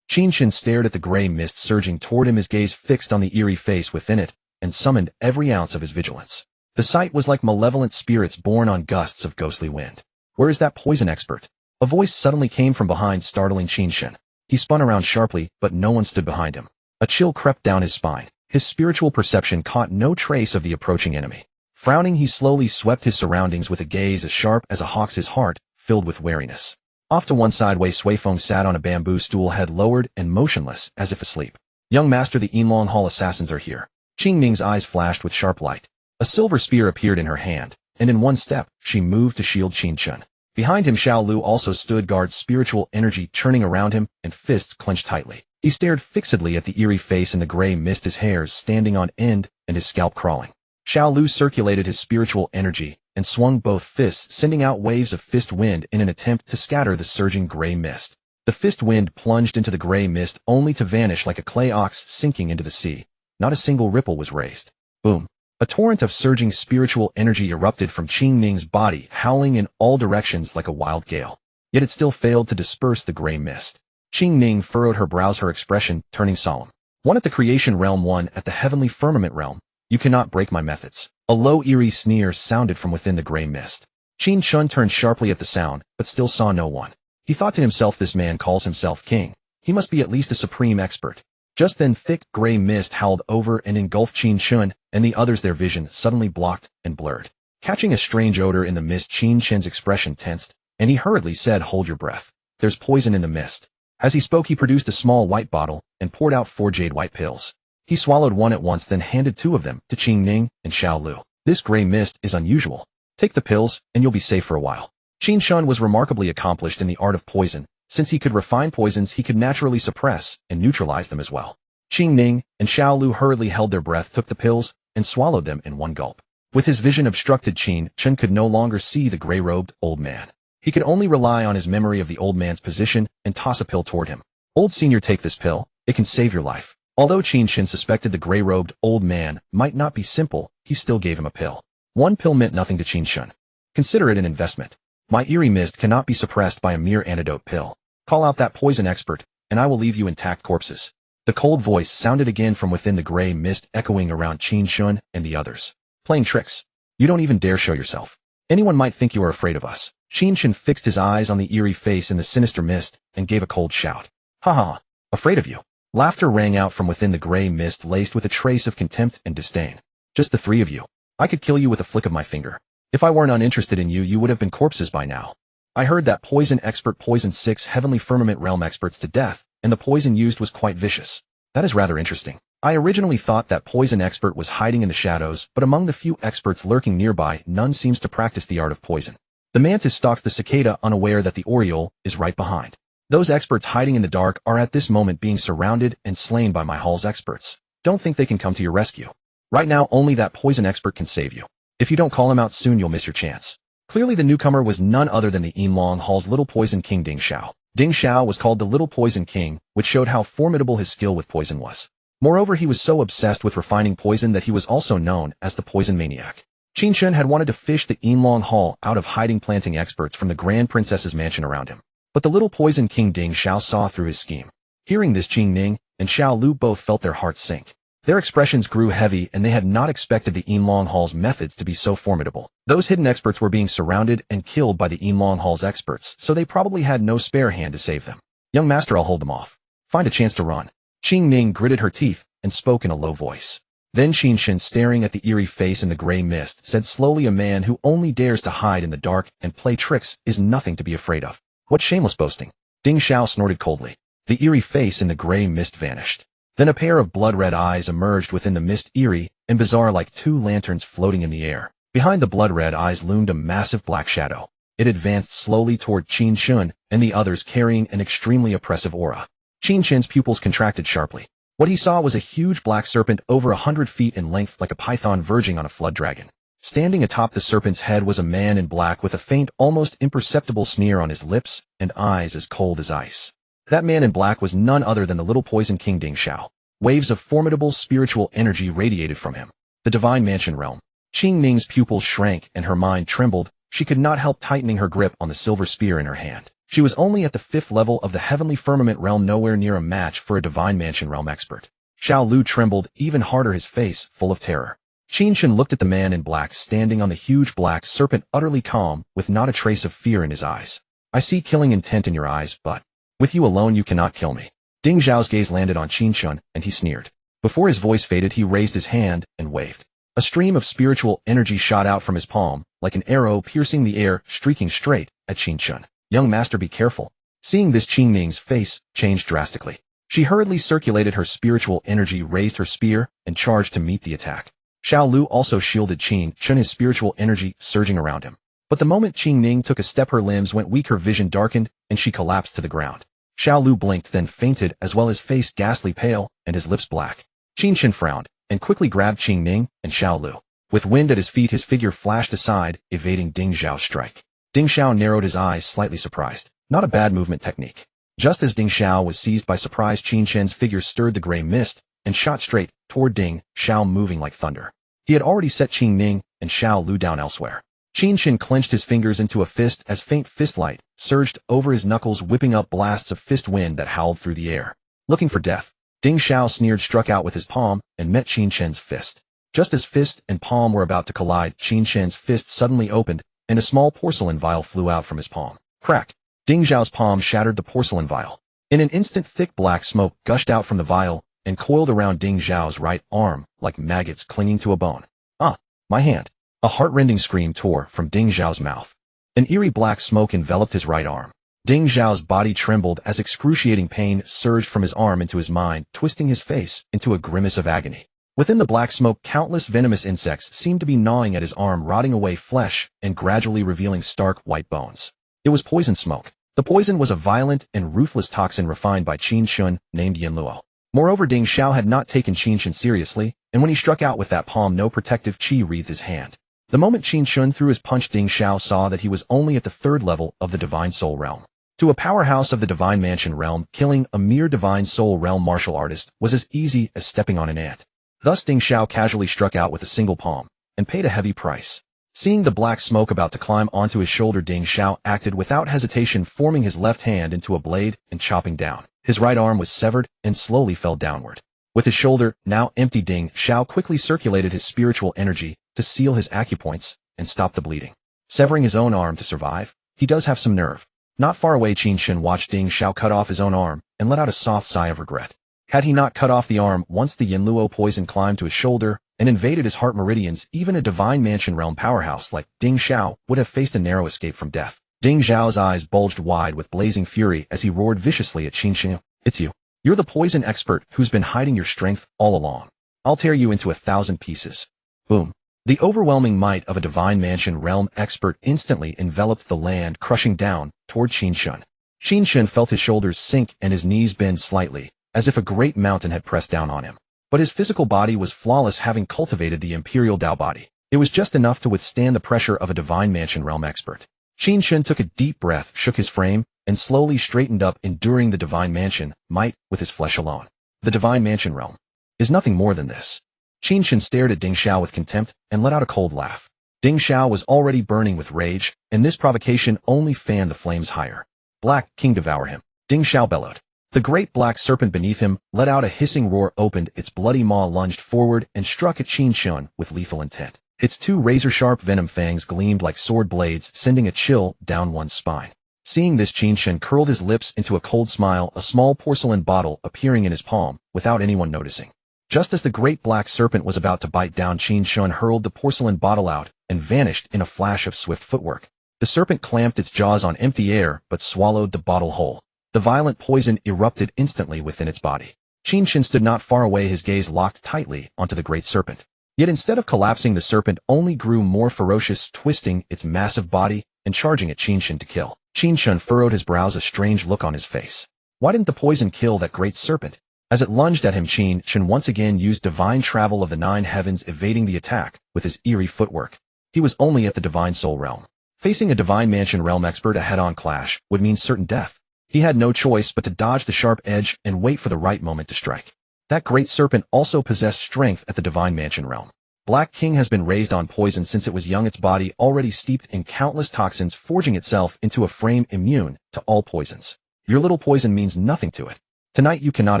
Speaker 1: Qin Chen stared at the gray mist surging toward him, his gaze fixed on the eerie face within it, and summoned every ounce of his vigilance. The sight was like malevolent spirits borne on gusts of ghostly wind. "Where is that poison expert?" A voice suddenly came from behind, startling Qin Chen. He spun around sharply, but no one stood behind him. A chill crept down his spine. His spiritual perception caught no trace of the approaching enemy. Frowning, he slowly swept his surroundings with a gaze as sharp as a hawk's, his heart filled with wariness. Off to one side, Wei Suifeng sat on a bamboo stool, head lowered and motionless as if asleep. "Young master, the Yinlong Hall assassins are here." Qing Ning's eyes flashed with sharp light. A silver spear appeared in her hand, and in one step, she moved to shield Qin Chen. Behind him, Xiao Lu also stood guard, spiritual energy churning around him and fists clenched tightly. He stared fixedly at the eerie face in the gray mist, his hairs standing on end and his scalp crawling. Xiao Lu circulated his spiritual energy and swung both fists, sending out waves of fist wind in an attempt to scatter the surging gray mist. The fist wind plunged into the gray mist only to vanish like a clay ox sinking into the sea. Not a single ripple was raised. Boom. A torrent of surging spiritual energy erupted from Qing Ning's body, howling in all directions like a wild gale. Yet it still failed to disperse the gray mist. Qing Ning furrowed her brows, her expression turning solemn. "One at the creation realm, one at the heavenly firmament realm. You cannot break my methods." A low, eerie sneer sounded from within the gray mist. Qin Chen turned sharply at the sound, but still saw no one. He thought to himself, this man calls himself king. He must be at least a supreme expert. Just then, thick gray mist howled over and engulfed Qin Chen and the others, their vision suddenly blocked and blurred. Catching a strange odor in the mist, Qin Chen's expression tensed, and he hurriedly said, "Hold your breath. There's poison in the mist." As he spoke, he produced a small white bottle and poured out 4 jade white pills. He swallowed one at once, then handed 2 of them to Qing Ning and Xiao Lu. "This gray mist is unusual. Take the pills, and you'll be safe for a while." Qin Chen was remarkably accomplished in the art of poison. Since he could refine poisons, he could naturally suppress and neutralize them as well. Qing Ning and Xiao Lu hurriedly held their breath, took the pills, and swallowed them in one gulp. With his vision obstructed, Qin Chen could no longer see the gray-robed old man. He could only rely on his memory of the old man's position and toss a pill toward him. "Old senior, take this pill. It can save your life." Although Qin Chen suspected the gray-robed old man might not be simple, he still gave him a pill. One pill meant nothing to Qin Chen. "Consider it an investment. My eerie mist cannot be suppressed by a mere antidote pill. Call out that poison expert, and I will leave you intact corpses." The cold voice sounded again from within the gray mist, echoing around Qin Chen and the others. "Playing tricks. You don't even dare show yourself. Anyone might think you are afraid of us." Qin Chen fixed his eyes on the eerie face in the sinister mist and gave a cold shout. "Ha ha! Afraid of you?" Laughter rang out from within the gray mist, laced with a trace of contempt and disdain. "Just the 3 of you. I could kill you with a flick of my finger. If I weren't uninterested in you, you would have been corpses by now. I heard that poison expert poisoned 6 heavenly firmament realm experts to death, and the poison used was quite vicious. That is rather interesting. I originally thought that poison expert was hiding in the shadows, but among the few experts lurking nearby, none seems to practice the art of poison. The mantis stalks the cicada, unaware that the oriole is right behind. Those experts hiding in the dark are at this moment being surrounded and slain by my hall's experts. Don't think they can come to your rescue. Right now, only that poison expert can save you. If you don't call him out soon, you'll miss your chance." Clearly the newcomer was none other than the Yinlong Hall's little poison king, Ding Xiao. Ding Xiao was called the Little Poison King, which showed how formidable his skill with poison was. Moreover, he was so obsessed with refining poison that he was also known as the Poison Maniac. Qin Chen had wanted to fish the Yinlong Hall out of hiding, planting experts from the Grand Princess's mansion around him. But the Little Poison King Ding Xiao saw through his scheme. Hearing this, Qing Ning and Xiao Lu both felt their hearts sink. Their expressions grew heavy, and they had not expected the Yinlong Hall's methods to be so formidable. Those hidden experts were being surrounded and killed by the Yinlong Hall's experts, so they probably had no spare hand to save them. "Young master, I'll hold them off. Find a chance to run." Qing Ning gritted her teeth and spoke in a low voice. Then Qin Chen, staring at the eerie face in the gray mist, said slowly, "A man who only dares to hide in the dark and play tricks is nothing to be afraid of." "What shameless boasting!" Ding Xiao snorted coldly. The eerie face in the gray mist vanished. Then a pair of blood-red eyes emerged within the mist, eerie and bizarre like 2 lanterns floating in the air. Behind the blood-red eyes loomed a massive black shadow. It advanced slowly toward Qin Chen and the others, carrying an extremely oppressive aura. Qin Chen's pupils contracted sharply. What he saw was a huge black serpent over 100 feet in length, like a python verging on a flood dragon. Standing atop the serpent's head was a man in black with a faint, almost imperceptible sneer on his lips and eyes as cold as ice. That man in black was none other than the Little Poison King Ding Xiao. Waves of formidable spiritual energy radiated from him. The divine mansion realm. Qin Ning's pupils shrank and her mind trembled. She could not help tightening her grip on the silver spear in her hand. She was only at the 5th level of the heavenly firmament realm, nowhere near a match for a divine mansion realm expert. Xiao Lu trembled even harder, his face full of terror. Qin Chen looked at the man in black standing on the huge black serpent, utterly calm, with not a trace of fear in his eyes. I see killing intent in your eyes, but with you alone you cannot kill me. Ding Zhao's gaze landed on Qin Chen, and he sneered. Before his voice faded, he raised his hand and waved. A stream of spiritual energy shot out from his palm, like an arrow piercing the air, streaking straight at Qin Chen. Young master, be careful. Seeing this, Qin Ning's face changed drastically. She hurriedly circulated her spiritual energy, raised her spear, and charged to meet the attack. Xiao Lu also shielded Qin Chen, his spiritual energy surging around him. But the moment Qin Ning took a step, her limbs went weak, her vision darkened, and she collapsed to the ground. Xiao Lu blinked, then fainted, as well, his face ghastly pale and his lips black. Qin Chen frowned and quickly grabbed Qin Ning and Xiao Lu. With wind at his feet, his figure flashed aside, evading Ding Zhao's strike. Ding Xiao narrowed his eyes, slightly surprised. Not a bad movement technique. Just as Ding Xiao was seized by surprise, Qin Chen's figure stirred the gray mist and shot straight toward Ding Xiao, moving like thunder. He had already set Qin Ning and Xiao Lu down elsewhere. Qin Chen clenched his fingers into a fist as faint fist light surged over his knuckles, whipping up blasts of fist wind that howled through the air. Looking for death, Ding Xiao sneered, struck out with his palm, and met Qin Chen's fist. Just as fist and palm were about to collide, Qin Chen's fist suddenly opened, and a small porcelain vial flew out from his palm. Crack! Ding Zhao's palm shattered the porcelain vial. In an instant, thick black smoke gushed out from the vial and coiled around Ding Zhao's right arm like maggots clinging to a bone. Ah! My hand! A heart-rending scream tore from Ding Zhao's mouth. An eerie black smoke enveloped his right arm. Ding Zhao's body trembled as excruciating pain surged from his arm into his mind, twisting his face into a grimace of agony. Within the black smoke, countless venomous insects seemed to be gnawing at his arm, rotting away flesh and gradually revealing stark white bones. It was poison smoke. The poison was a violent and ruthless toxin refined by Qin Chen, named Yinluo. Moreover, Ding Xiao had not taken Qin Chen seriously, and when he struck out with that palm, no protective qi wreathed his hand. The moment Qin Chen threw his punch, Ding Xiao saw that he was only at the 3rd level of the Divine Soul Realm. To a powerhouse of the Divine Mansion Realm, killing a mere Divine Soul Realm martial artist was as easy as stepping on an ant. Thus Ding Xiao casually struck out with a single palm, and paid a heavy price. Seeing the black smoke about to climb onto his shoulder, Ding Xiao acted without hesitation, forming his left hand into a blade and chopping down. His right arm was severed and slowly fell downward. With his shoulder now empty, Ding Xiao quickly circulated his spiritual energy to seal his acupoints and stop the bleeding. Severing his own arm to survive? He does have some nerve. Not far away, Qin Chen watched Ding Xiao cut off his own arm and let out a soft sigh of regret. Had he not cut off the arm once the Yinluo poison climbed to his shoulder and invaded his heart meridians, even a Divine Mansion Realm powerhouse like Ding Xiao would have faced a narrow escape from death. Ding Xiao's eyes bulged wide with blazing fury as he roared viciously at Qin Chen. It's you. You're the poison expert who's been hiding your strength all along. I'll tear you into 1,000 pieces. Boom. The overwhelming might of a Divine Mansion Realm expert instantly enveloped the land, crushing down toward Qin Chen. Qin Chen felt his shoulders sink and his knees bend slightly, as if a great mountain had pressed down on him. But his physical body was flawless, having cultivated the Imperial Dao body. It was just enough to withstand the pressure of a Divine Mansion Realm expert. Qin Chen took a deep breath, shook his frame, and slowly straightened up, enduring the Divine Mansion might with his flesh alone. The Divine Mansion Realm is nothing more than this. Qin Chen stared at Ding Xiao with contempt and let out a cold laugh. Ding Xiao was already burning with rage, and this provocation only fanned the flames higher. Black King, devour him. Ding Xiao bellowed. The great black serpent beneath him let out a hissing roar, opened its bloody maw, lunged forward, and struck at Qin Chen with lethal intent. Its 2 razor-sharp venom fangs gleamed like sword blades, sending a chill down one's spine. Seeing this, Qin Chen curled his lips into a cold smile, a small porcelain bottle appearing in his palm without anyone noticing. Just as the great black serpent was about to bite down, Qin Chen hurled the porcelain bottle out and vanished in a flash of swift footwork. The serpent clamped its jaws on empty air but swallowed the bottle whole. The violent poison erupted instantly within its body. Qin Chen stood not far away, his gaze locked tightly onto the great serpent. Yet instead of collapsing, the serpent only grew more ferocious, twisting its massive body and charging at Qin Chen to kill. Qin Chen furrowed his brows, a strange look on his face. Why didn't the poison kill that great serpent? As it lunged at him, Qin Chen once again used divine travel of the 9 heavens, evading the attack with his eerie footwork. He was only at the Divine Soul Realm. Facing a Divine Mansion Realm expert, a head-on clash would mean certain death. He had no choice but to dodge the sharp edge and wait for the right moment to strike. That great serpent also possessed strength at the divine mansion realm. Black King has been raised on poison since it was young, its body already steeped in countless toxins, forging itself into a frame immune to all poisons. Your little poison means nothing to it. Tonight you cannot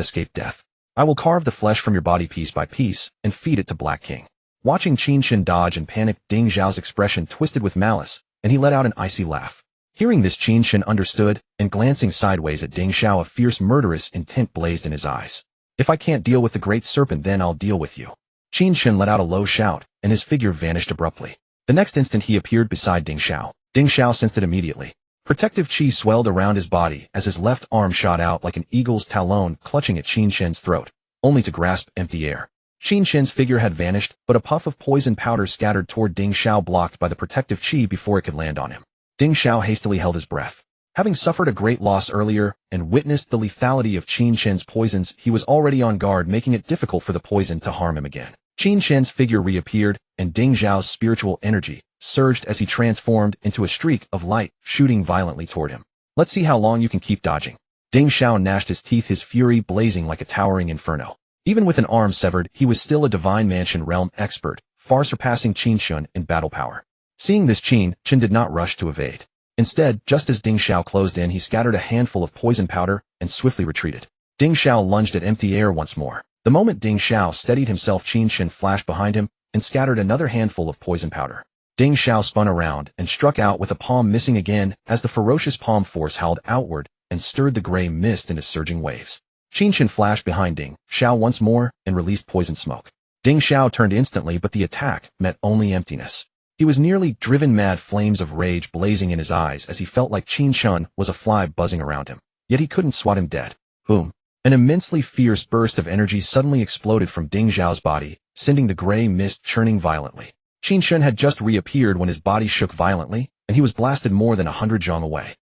Speaker 1: escape death. I will carve the flesh from your body piece by piece and feed it to Black King. Watching Qin Chen dodge and panic, Ding Zhao's expression twisted with malice, and he let out an icy laugh. Hearing this, Qin Chen understood, and glancing sideways at Ding Zhao, a fierce murderous intent blazed in his eyes. If I can't deal with the great serpent, then I'll deal with you. Qin Chen let out a low shout, and his figure vanished abruptly. The next instant he appeared beside Ding Zhao. Ding Zhao sensed it immediately. Protective chi swelled around his body as his left arm shot out like an eagle's talon, clutching at Qin Chen's throat, only to grasp empty air. Qin Chen's figure had vanished, but a puff of poison powder scattered toward Ding Zhao blocked by the protective chi before it could land on him. Ding Zhao hastily held his breath. Having suffered a great loss earlier and witnessed the lethality of Qin Chen's poisons, he was already on guard, making it difficult for the poison to harm him again. Qin Chen's figure reappeared, and Ding Zhao's spiritual energy surged as he transformed into a streak of light, shooting violently toward him. Let's see how long you can keep dodging. Ding Zhao gnashed his teeth, his fury blazing like a towering inferno. Even with an arm severed, he was still a divine mansion realm expert, far surpassing Qin Chen in battle power. Seeing this, Qin Chen did not rush to evade. Instead, just as Ding Zhao closed in, he scattered a handful of poison powder and swiftly retreated. Ding Zhao lunged at empty air once more. The moment Ding Zhao steadied himself, Qin Chen flashed behind him and scattered another handful of poison powder. Ding Zhao spun around and struck out with a palm missing again as the ferocious palm force howled outward and stirred the gray mist into surging waves. Qin Chen flashed behind Ding Zhao once more and released poison smoke. Ding Zhao turned instantly, but the attack met only emptiness. He was nearly driven mad, flames of rage blazing in his eyes as he felt like Qin Chen was a fly buzzing around him. Yet he couldn't swat him dead. Boom. An immensely fierce burst of energy suddenly exploded from Ding Zhao's body, sending the gray mist churning violently. Qin Chen had just reappeared when his body shook violently, and he was blasted more than 100 zhang away.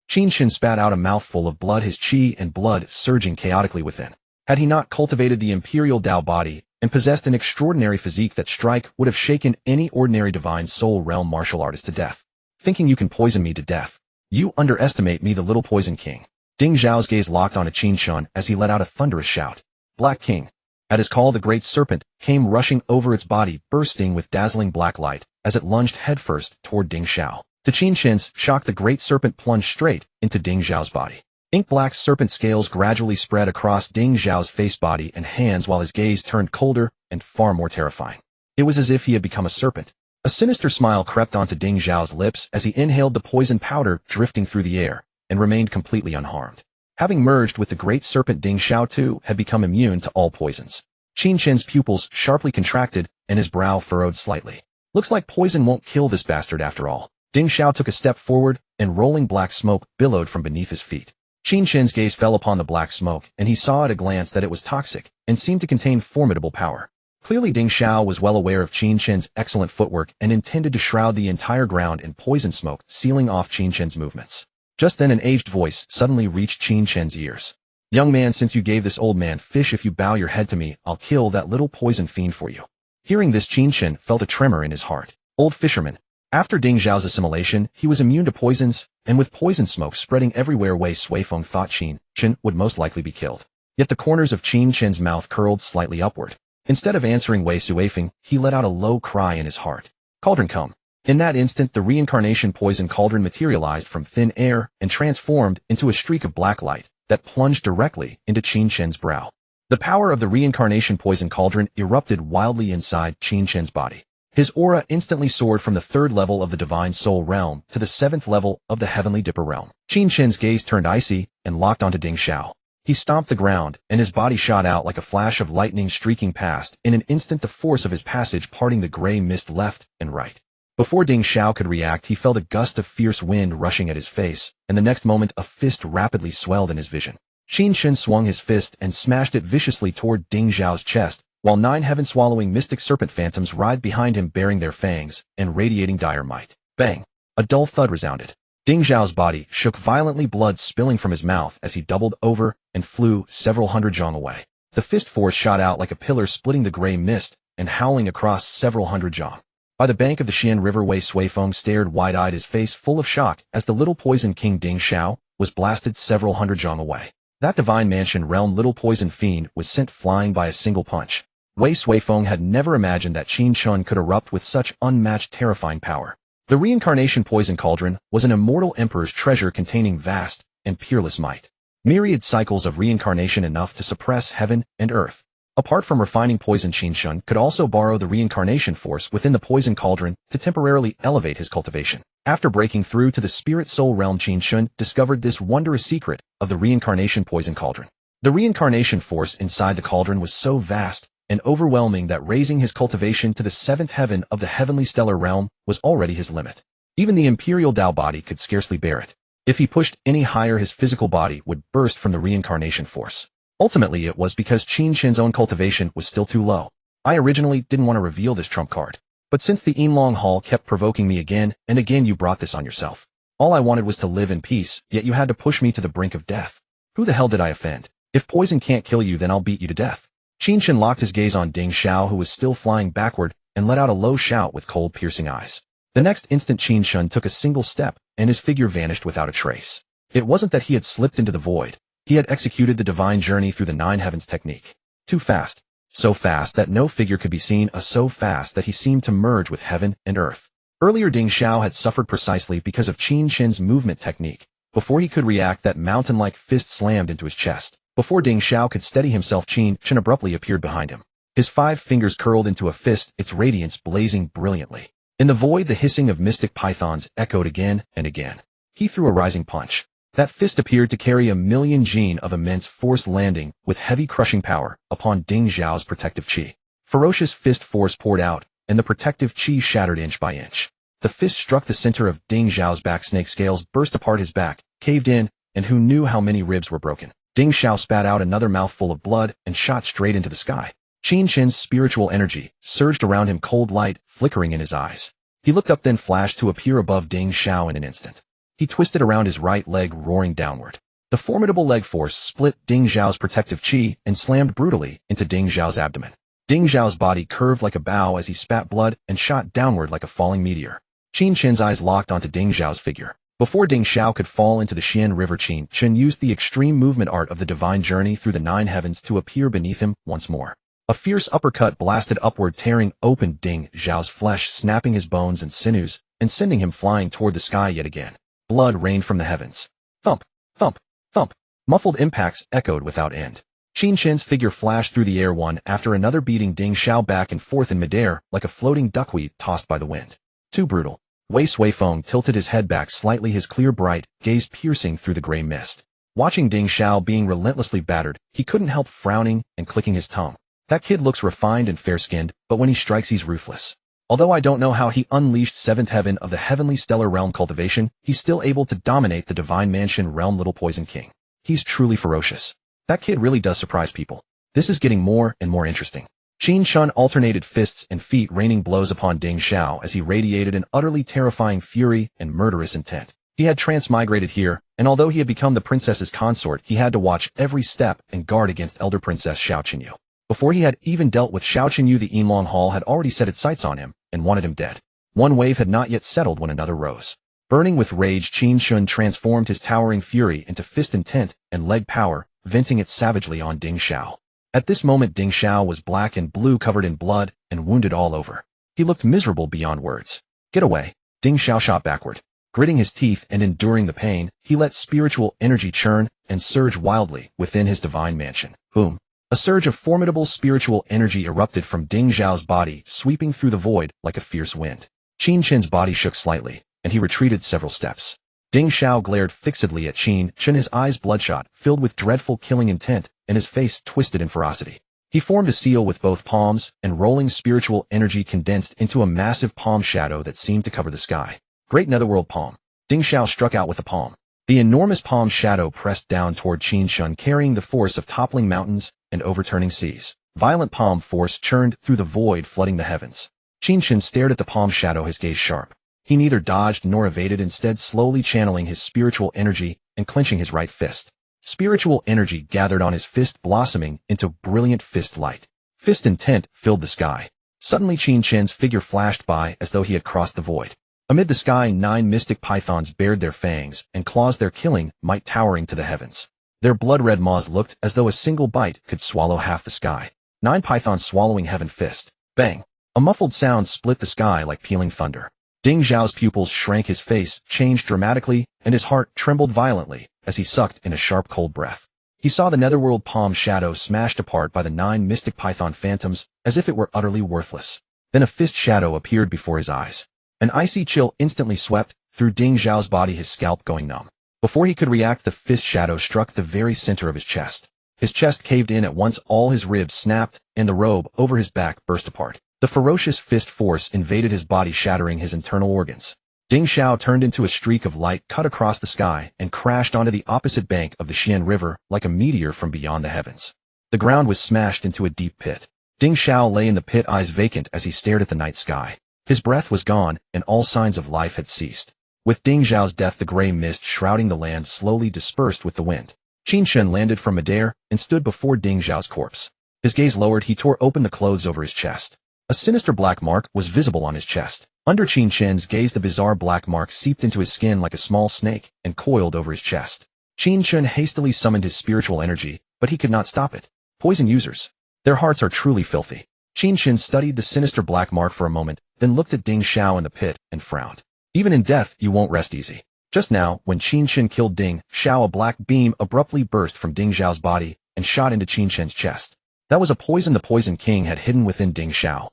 Speaker 1: Qin Chen spat out a mouthful of blood, his chi and blood surging chaotically within. Had he not cultivated the Imperial Dao body and possessed an extraordinary physique, that strike would have shaken any ordinary divine soul realm martial artist to death. Thinking you can poison me to death? You underestimate me, the little poison king. Ding Zhao's gaze locked on Qin Chen as he let out a thunderous shout. Black King. At his call, the great serpent came rushing over, its body bursting with dazzling black light as it lunged headfirst toward Ding Zhao. To Qin Chen's shock, the great serpent plunged straight into Ding Zhao's body. Ink-black serpent scales gradually spread across Ding Zhao's face, body, and hands while his gaze turned colder and far more terrifying. It was as if he had become a serpent. A sinister smile crept onto Ding Zhao's lips as he inhaled the poison powder drifting through the air and remained completely unharmed. Having merged with the great serpent, Ding Zhao too had become immune to all poisons. Qin Chen's pupils sharply contracted and his brow furrowed slightly. Looks like poison won't kill this bastard after all. Ding Zhao took a step forward, and rolling black smoke billowed from beneath his feet. Qin Chen's gaze fell upon the black smoke, and he saw at a glance that it was toxic and seemed to contain formidable power. Clearly Ding Zhao was well aware of Qin Chen's excellent footwork and intended to shroud the entire ground in poison smoke, sealing off Qin Chen's movements. Just then an aged voice suddenly reached Qin Chen's ears. Young man, since you gave this old man fish, if you bow your head to me, I'll kill that little poison fiend for you. Hearing this, Qin Chen felt a tremor in his heart. Old fisherman. After Ding Zhao's assimilation, he was immune to poisons, and with poison smoke spreading everywhere, Wei Suifeng thought Qin Chen would most likely be killed. Yet the corners of Qin Chen's mouth curled slightly upward. Instead of answering Wei Suifeng, he let out a low cry in his heart. Cauldron, come. In that instant, the reincarnation poison cauldron materialized from thin air and transformed into a streak of black light that plunged directly into Qin Chen's brow. The power of the reincarnation poison cauldron erupted wildly inside Qin Chen's body. His aura instantly soared from the 3rd level of the divine soul realm to the 7th level of the heavenly dipper realm. Qin Chen's gaze turned icy and locked onto Ding Zhao. He stomped the ground, and his body shot out like a flash of lightning streaking past, in an instant the force of his passage parting the gray mist left and right. Before Ding Zhao could react, he felt a gust of fierce wind rushing at his face, and the next moment a fist rapidly swelled in his vision. Qin Chen swung his fist and smashed it viciously toward Ding Zhao's chest, while 9 heaven-swallowing mystic serpent phantoms writhed behind him, bearing their fangs and radiating dire might. Bang! A dull thud resounded. Ding Zhao's body shook violently, blood spilling from his mouth as he doubled over and flew several hundred zhang away. The fist force shot out like a pillar, splitting the gray mist and howling across several hundred zhang. By the bank of the Xian River, Wei Suifeng stared wide-eyed, his face full of shock as the little poison king Ding Zhao was blasted several hundred zhang away. That divine mansion realm little poison fiend was sent flying by a single punch. Wei Suifeng had never imagined that Qin Chen could erupt with such unmatched terrifying power. The reincarnation poison cauldron was an immortal emperor's treasure containing vast and peerless might. Myriad cycles of reincarnation enough to suppress heaven and earth. Apart from refining poison, Qin Chen could also borrow the reincarnation force within the poison cauldron to temporarily elevate his cultivation. After breaking through to the spirit soul realm, Qin Chen discovered this wondrous secret of the reincarnation poison cauldron. The reincarnation force inside the cauldron was so vast and overwhelming that raising his cultivation to the seventh heaven of the heavenly stellar realm was already his limit. Even the Imperial Dao body could scarcely bear it. If he pushed any higher, his physical body would burst from the reincarnation force. Ultimately, it was because Qin Chen's own cultivation was still too low. I originally didn't want to reveal this trump card. But since the Yinlong Hall kept provoking me again and again, you brought this on yourself. All I wanted was to live in peace, yet you had to push me to the brink of death. Who the hell did I offend? If poison can't kill you, then I'll beat you to death. Qin Chen locked his gaze on Ding Xiao, who was still flying backward, and let out a low shout with cold, piercing eyes. The next instant, Qin Chen took a single step, and his figure vanished without a trace. It wasn't that he had slipped into the void. He had executed the divine journey through the nine heavens technique. Too fast. So fast that no figure could be seen, so fast that he seemed to merge with heaven and earth. Earlier, Ding Xiao had suffered precisely because of Qin Chen's movement technique. Before he could react, that mountain-like fist slammed into his chest. Before Ding Xiao could steady himself, Qin Chen abruptly appeared behind him. His 5 fingers curled into a fist, its radiance blazing brilliantly. In the void, the hissing of mystic pythons echoed again and again. He threw a rising punch. That fist appeared to carry 1,000,000 Jin of immense force, landing with heavy crushing power upon Ding Xiao's protective chi. Ferocious fist force poured out, and the protective chi shattered inch by inch. The fist struck the center of Ding Xiao's back. Snake scales burst apart, his back caved in, and who knew how many ribs were broken. Ding Xiao spat out another mouthful of blood and shot straight into the sky. Qin Chen's spiritual energy surged around him, cold light flickering in his eyes. He looked up, then flashed to appear above Ding Xiao in an instant. He twisted around his right leg, roaring downward. The formidable leg force split Ding Xiao's protective chi and slammed brutally into Ding Xiao's abdomen. Ding Xiao's body curved like a bow as he spat blood and shot downward like a falling meteor. Qin Chen's eyes locked onto Ding Xiao's figure. Before Ding Xiao could fall into the Xian River, Qin Chen used the extreme movement art of the divine journey through the nine heavens to appear beneath him once more. A fierce uppercut blasted upward, tearing open Ding Xiao's flesh, snapping his bones and sinews, and sending him flying toward the sky yet again. Blood rained from the heavens. Thump, thump, thump. Muffled impacts echoed without end. Qin Chen's figure flashed through the air, one after another, beating Ding Xiao back and forth in midair like a floating duckweed tossed by the wind. Too brutal. Wei Suifeng tilted his head back slightly, his clear bright gaze piercing through the gray mist. Watching Ding Xiao being relentlessly battered, he couldn't help frowning and clicking his tongue. That kid looks refined and fair-skinned, but when he strikes, he's ruthless. Although I don't know how he unleashed seventh heaven of the heavenly stellar realm cultivation, he's still able to dominate the divine mansion realm little poison king. He's truly ferocious. That kid really does surprise people. This is getting more and more interesting. Qin Chen alternated fists and feet, raining blows upon Ding Xiao as he radiated an utterly terrifying fury and murderous intent. He had transmigrated here, and although he had become the princess's consort, he had to watch every step and guard against elder princess Xiao Qinyu. Before he had even dealt with Xiao Qinyu, the Yinlong Hall had already set its sights on him and wanted him dead. One wave had not yet settled when another rose. Burning with rage, Qin Chen transformed his towering fury into fist intent and leg power, venting it savagely on Ding Xiao. At this moment, Ding Xiao was black and blue, covered in blood and wounded all over. He looked miserable beyond words. Get away. Ding Xiao shot backward. Gritting his teeth and enduring the pain, he let spiritual energy churn and surge wildly within his divine mansion. Boom. A surge of formidable spiritual energy erupted from Ding Xiao's body, sweeping through the void like a fierce wind. Qin Chen's body shook slightly, and he retreated several steps. Ding Xiao glared fixedly at Qin Chen, his eyes bloodshot, filled with dreadful killing intent, and his face twisted in ferocity. He formed a seal with both palms, and rolling spiritual energy condensed into a massive palm shadow that seemed to cover the sky. Great netherworld palm. Ding Xiao struck out with a palm. The enormous palm shadow pressed down toward Qin Chen, carrying the force of toppling mountains and overturning seas. Violent palm force churned through the void, flooding the heavens. Qin Chen stared at the palm shadow, his gaze sharp. He neither dodged nor evaded, instead slowly channeling his spiritual energy and clenching his right fist. Spiritual energy gathered on his fist, blossoming into brilliant fist light. Fist intent filled the sky. Suddenly, Qin Chen's figure flashed by as though he had crossed the void. Amid the sky, 9 mystic pythons bared their fangs and claws, their killing might towering to the heavens. Their blood-red maws looked as though a single bite could swallow half the sky. 9 pythons swallowing heaven fist. Bang! A muffled sound split the sky like pealing thunder. Ding Zhao's pupils shrank, his face changed dramatically, and his heart trembled violently as he sucked in a sharp cold breath. He saw the netherworld palm shadow smashed apart by the 9 mystic python phantoms as if it were utterly worthless. Then a fist shadow appeared before his eyes. An icy chill instantly swept through Ding Zhao's body, his scalp going numb. Before he could react, the fist shadow struck the very center of his chest. His chest caved in at once, all his ribs snapped, and the robe over his back burst apart. The ferocious fist force invaded his body, shattering his internal organs. Ding Zhao turned into a streak of light, cut across the sky, and crashed onto the opposite bank of the Xian River like a meteor from beyond the heavens. The ground was smashed into a deep pit. Ding Zhao lay in the pit, eyes vacant as he stared at the night sky. His breath was gone, and all signs of life had ceased. With Ding Zhao's death, the gray mist shrouding the land slowly dispersed with the wind. Qin Chen landed from midair and stood before Ding Zhao's corpse. His gaze lowered, he tore open the clothes over his chest. A sinister black mark was visible on his chest. Under Qin Chen's gaze, the bizarre black mark seeped into his skin like a small snake and coiled over his chest. Qin Chen hastily summoned his spiritual energy, but he could not stop it. Poison users. Their hearts are truly filthy. Qin Chen studied the sinister black mark for a moment, then looked at Ding Zhao in the pit and frowned. Even in death, you won't rest easy. Just now, when Qin Chen killed Ding Zhao, a black beam abruptly burst from Ding Zhao's body and shot into Qin Chen's chest. That was a poison the Poison King had hidden within Ding Zhao.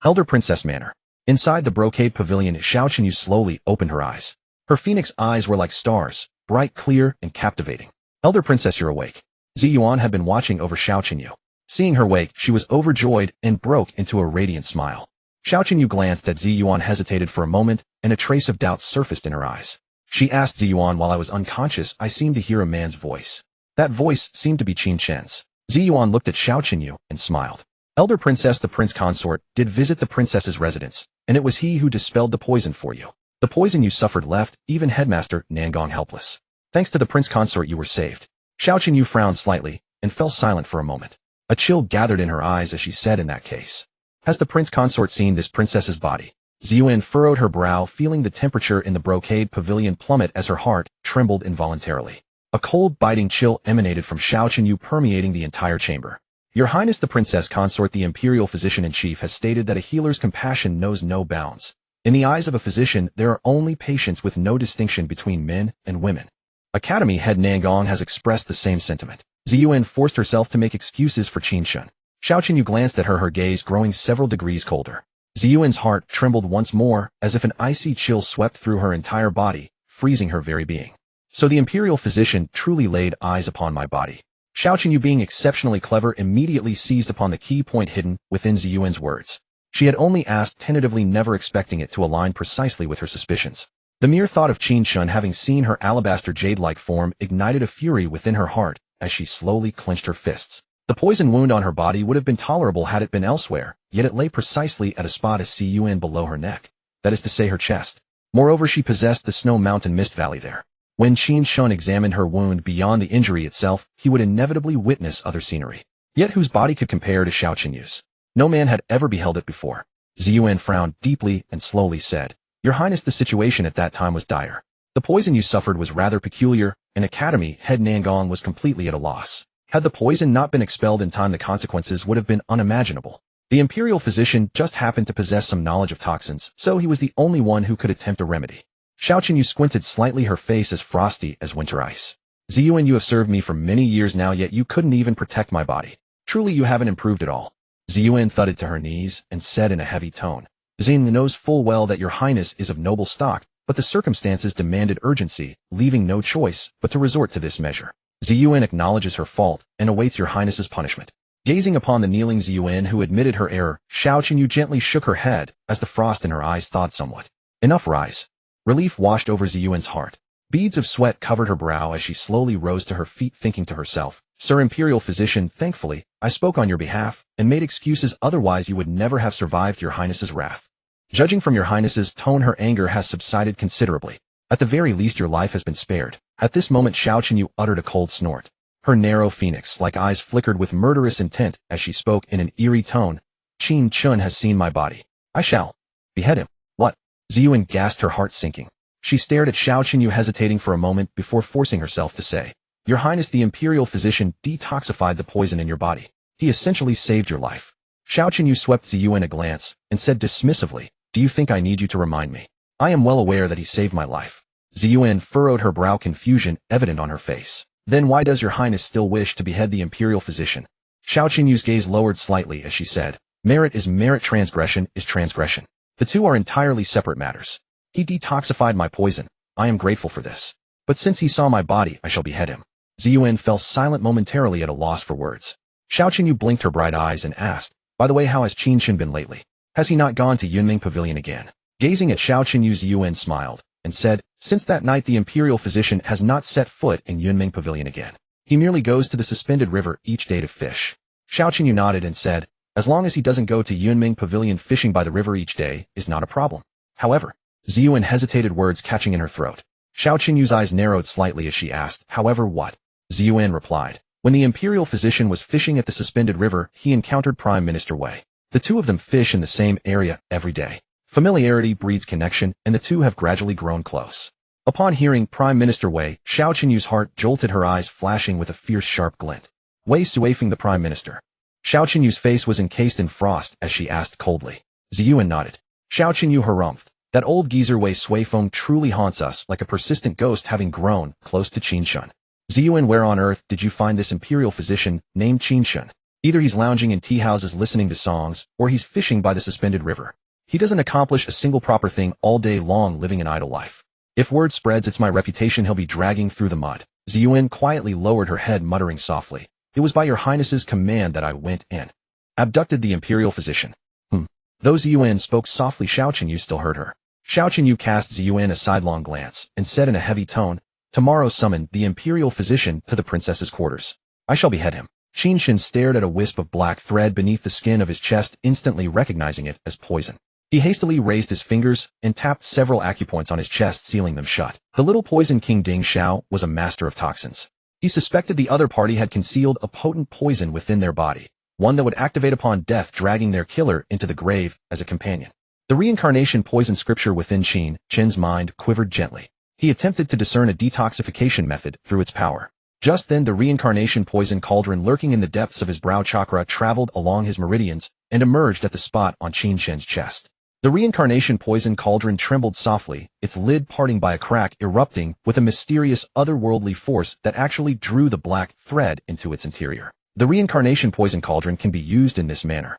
Speaker 1: Elder Princess Manor. Inside the brocade pavilion, Xiao Qinyu slowly opened her eyes. Her phoenix eyes were like stars, bright, clear, and captivating. Elder Princess, you're awake. Zi Yuan had been watching over Xiao Qinyu. Seeing her wake, she was overjoyed and broke into a radiant smile. Xiao Qinyu glanced at Zi Yuan, hesitated for a moment, and a trace of doubt surfaced in her eyes. She asked Zi Yuan, while I was unconscious, I seemed to hear a man's voice. That voice seemed to be Qin Chen's. Zi Yuan looked at Xiao Qinyu and smiled. Elder Princess, the Prince Consort did visit the princess's residence, and it was he who dispelled the poison for you. The poison you suffered left even Headmaster Nangong helpless. Thanks to the Prince Consort, you were saved. Xiao Qinyu frowned slightly and fell silent for a moment. A chill gathered in her eyes as she said, in that case. Has the Prince Consort seen this princess's body? Ziyuan furrowed her brow, feeling the temperature in the brocade pavilion plummet as her heart trembled involuntarily. A cold, biting chill emanated from Xiao Qinyu, permeating the entire chamber. Your Highness the Princess Consort, the Imperial Physician-in-Chief, has stated that a healer's compassion knows no bounds. In the eyes of a physician, there are only patients with no distinction between men and women. Academy head Nangong has expressed the same sentiment. Ziyuan forced herself to make excuses for Qin Chen. Xiao Qinyu glanced at her, her gaze growing several degrees colder. Ziyuan's heart trembled once more, as if an icy chill swept through her entire body, freezing her very being. So the Imperial Physician truly laid eyes upon my body. Xiao Qinyu, being exceptionally clever, immediately seized upon the key point hidden within Ziyuan's words. She had only asked tentatively, never expecting it to align precisely with her suspicions. The mere thought of Qin Chen having seen her alabaster jade-like form ignited a fury within her heart as she slowly clenched her fists. The poison wound on her body would have been tolerable had it been elsewhere, yet it lay precisely at a spot as Ziyuan below her neck, that is to say her chest. Moreover, she possessed the Snow Mountain Mist Valley there. When Qin Chen examined her wound beyond the injury itself, he would inevitably witness other scenery. Yet whose body could compare to Xiao Qinyu's? No man had ever beheld it before. Ziyuan frowned deeply and slowly said, Your Highness, the situation at that time was dire. The poison you suffered was rather peculiar, and Academy head Nangong was completely at a loss. Had the poison not been expelled in time, the consequences would have been unimaginable. The Imperial Physician just happened to possess some knowledge of toxins, so he was the only one who could attempt a remedy. Xiao Qinyu squinted slightly, her face as frosty as winter ice. Ziyuan, you have served me for many years now, yet you couldn't even protect my body. Truly, you haven't improved at all. Ziyuan thudded to her knees and said in a heavy tone, Xin knows full well that your Highness is of noble stock, but the circumstances demanded urgency, leaving no choice but to resort to this measure. Ziyuan acknowledges her fault and awaits your Highness's punishment. Gazing upon the kneeling Ziyuan, who admitted her error, Xiao Qinyu gently shook her head as the frost in her eyes thawed somewhat. Enough, rise. Relief washed over Ziyuan's heart. Beads of sweat covered her brow as she slowly rose to her feet, thinking to herself, Sir Imperial Physician, thankfully, I spoke on your behalf and made excuses, otherwise you would never have survived your Highness's wrath. Judging from your Highness's tone, her anger has subsided considerably. At the very least, your life has been spared. At this moment, Xiao Qinyu uttered a cold snort. Her narrow phoenix-like eyes flickered with murderous intent as she spoke in an eerie tone. Qin Chen has seen my body. I shall behead him. What? Ziyuan gasped, her heart sinking. She stared at Xiao Qinyu, hesitating for a moment before forcing herself to say, Your Highness, the Imperial Physician detoxified the poison in your body. He essentially saved your life. Xiao Qinyu swept Ziyuan a glance and said dismissively, do you think I need you to remind me? I am well aware that he saved my life. Ziyuan furrowed her brow, confusion evident on her face. Then why does your Highness still wish to behead the Imperial Physician? Xiao Qinyu's gaze lowered slightly as she said, merit is merit, transgression is transgression. The two are entirely separate matters. He detoxified my poison. I am grateful for this. But since he saw my body, I shall behead him. Ziyuan fell silent, momentarily at a loss for words. Xiao Qinyu blinked her bright eyes and asked, by the way, how has Qin Chen been lately? Has he not gone to Yunming Pavilion again? Gazing at Xiao Qinyu, Ziyuan smiled and said, since that night the Imperial Physician has not set foot in Yunming Pavilion again. He merely goes to the suspended river each day to fish. Xiao Qinyu nodded and said, as long as he doesn't go to Yunming Pavilion, fishing by the river each day is not a problem. However, Ziyuan hesitated, words catching in her throat. Xiao Qinyu's eyes narrowed slightly as she asked, however what? Ziyuan replied, when the Imperial Physician was fishing at the suspended river, he encountered Prime Minister Wei. The two of them fish in the same area every day. Familiarity breeds connection, and the two have gradually grown close. Upon hearing Prime Minister Wei, Xiao Qinyu's heart jolted, her eyes flashing with a fierce sharp glint. Wei Suifeng, the Prime Minister. Xiao Qinyu's face was encased in frost as she asked coldly. Ziyuan nodded. Xiao Qinyu harumphed. That old geezer Wei Suifeng truly haunts us like a persistent ghost, having grown close to Qin Chen. Ziyuan, where on earth did you find this Imperial Physician named Qin Chen? Either he's lounging in tea houses listening to songs, or he's fishing by the suspended river. He doesn't accomplish a single proper thing all day long, living an idle life. If word spreads it's my reputation he'll be dragging through the mud. Ziyuan quietly lowered her head, muttering softly, it was by your Highness's command that I went and abducted the Imperial Physician. Though Ziyuan spoke softly, Xiao Qinyu still heard her. Xiao Qinyu cast Ziyuan a sidelong glance and said in a heavy tone, tomorrow summon the Imperial Physician to the princess's quarters. I shall behead him. Qin Chen stared at a wisp of black thread beneath the skin of his chest, instantly recognizing it as poison. He hastily raised his fingers and tapped several acupoints on his chest, sealing them shut. The little poison king Ding Xiao was a master of toxins. He suspected the other party had concealed a potent poison within their body, one that would activate upon death, dragging their killer into the grave as a companion. The reincarnation poison scripture within Qin Chen's mind quivered gently. He attempted to discern a detoxification method through its power. Just then the reincarnation poison cauldron lurking in the depths of his brow chakra traveled along his meridians and emerged at the spot on Qin Chen's chest. The reincarnation poison cauldron trembled softly, its lid parting by a crack, erupting with a mysterious otherworldly force that actually drew the black thread into its interior. The reincarnation poison cauldron can be used in this manner.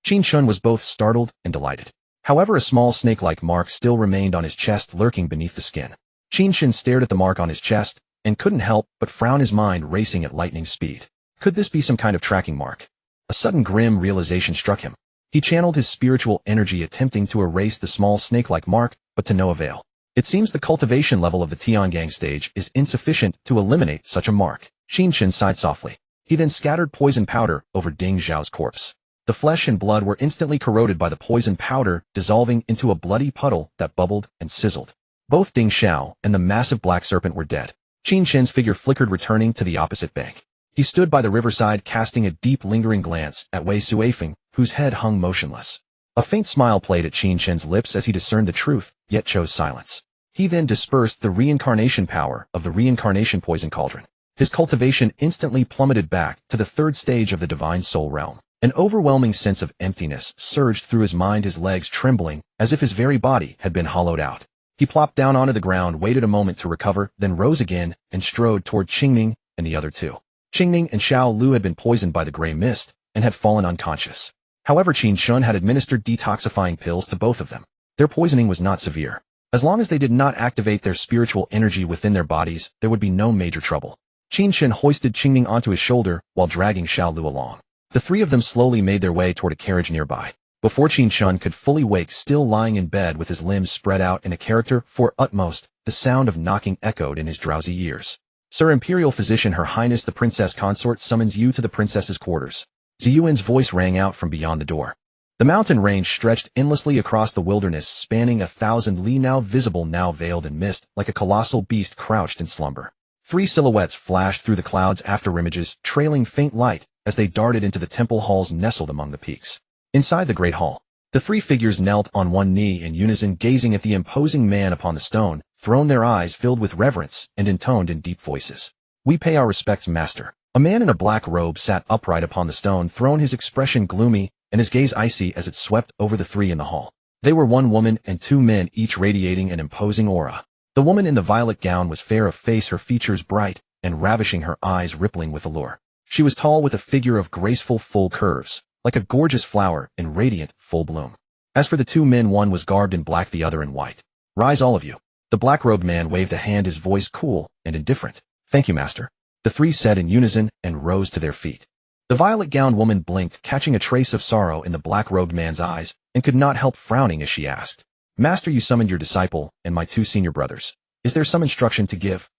Speaker 1: Qin Chen was both startled and delighted. However, a small snake-like mark still remained on his chest, lurking beneath the skin. Qin Chen stared at the mark on his chest and couldn't help but frown, his mind racing at lightning speed. Could this be some kind of tracking mark? A sudden grim realization struck him. He channeled his spiritual energy, attempting to erase the small snake-like mark, but to no avail. It seems the cultivation level of the Tiangang stage is insufficient to eliminate such a mark. Qin Chen sighed softly. He then scattered poison powder over Ding Xiao's corpse. The flesh and blood were instantly corroded by the poison powder, dissolving into a bloody puddle that bubbled and sizzled. Both Ding Xiao and the massive black serpent were dead. Qin Chen's figure flickered, returning to the opposite bank. He stood by the riverside, casting a deep, lingering glance at Wei Suifeng, whose head hung motionless. A faint smile played at Qin Chen's lips as he discerned the truth, yet chose silence. He then dispersed the reincarnation power of the reincarnation poison cauldron. His cultivation instantly plummeted back to the third stage of the divine soul realm. An overwhelming sense of emptiness surged through his mind, his legs trembling as if his very body had been hollowed out. He plopped down onto the ground, waited a moment to recover, then rose again and strode toward Qingming and the other two. Qingming and Xiao Lu had been poisoned by the gray mist and had fallen unconscious. However, Qin Chen had administered detoxifying pills to both of them. Their poisoning was not severe. As long as they did not activate their spiritual energy within their bodies, there would be no major trouble. Qin Chen hoisted Qingming onto his shoulder while dragging Xiao Lu along. The three of them slowly made their way toward a carriage nearby. Before Qin Chen could fully wake, still lying in bed with his limbs spread out in a character for utmost, the sound of knocking echoed in his drowsy ears. Sir Imperial Physician, Her Highness the Princess Consort summons you to the princess's quarters. Ziyuan's voice rang out from beyond the door. The mountain range stretched endlessly across the wilderness, spanning 1,000 li, now visible, now veiled in mist, like a colossal beast crouched in slumber. Three silhouettes flashed through the clouds, after-images trailing faint light as they darted into the temple halls nestled among the peaks. Inside the great hall, the three figures knelt on one knee in unison, gazing at the imposing man upon the stone throne, their eyes filled with reverence and intoned in deep voices. We pay our respects, master. A man in a black robe sat upright upon the stone throne, his expression gloomy and his gaze icy as it swept over the three in the hall. They were one woman and two men, each radiating an imposing aura. The woman in the violet gown was fair of face, her features bright and ravishing, her eyes rippling with allure. She was tall with a figure of graceful full curves, like a gorgeous flower in radiant full bloom. As for the two men, one was garbed in black, the other in white. Rise, all of you. The black-robed man waved a hand, his voice cool and indifferent. Thank you, master. The three said in unison and rose to their feet. The violet-gowned woman blinked, catching a trace of sorrow in the black-robed man's eyes, and could not help frowning as she asked, Master, you summoned your disciple and my two senior brothers. Is there some instruction to give?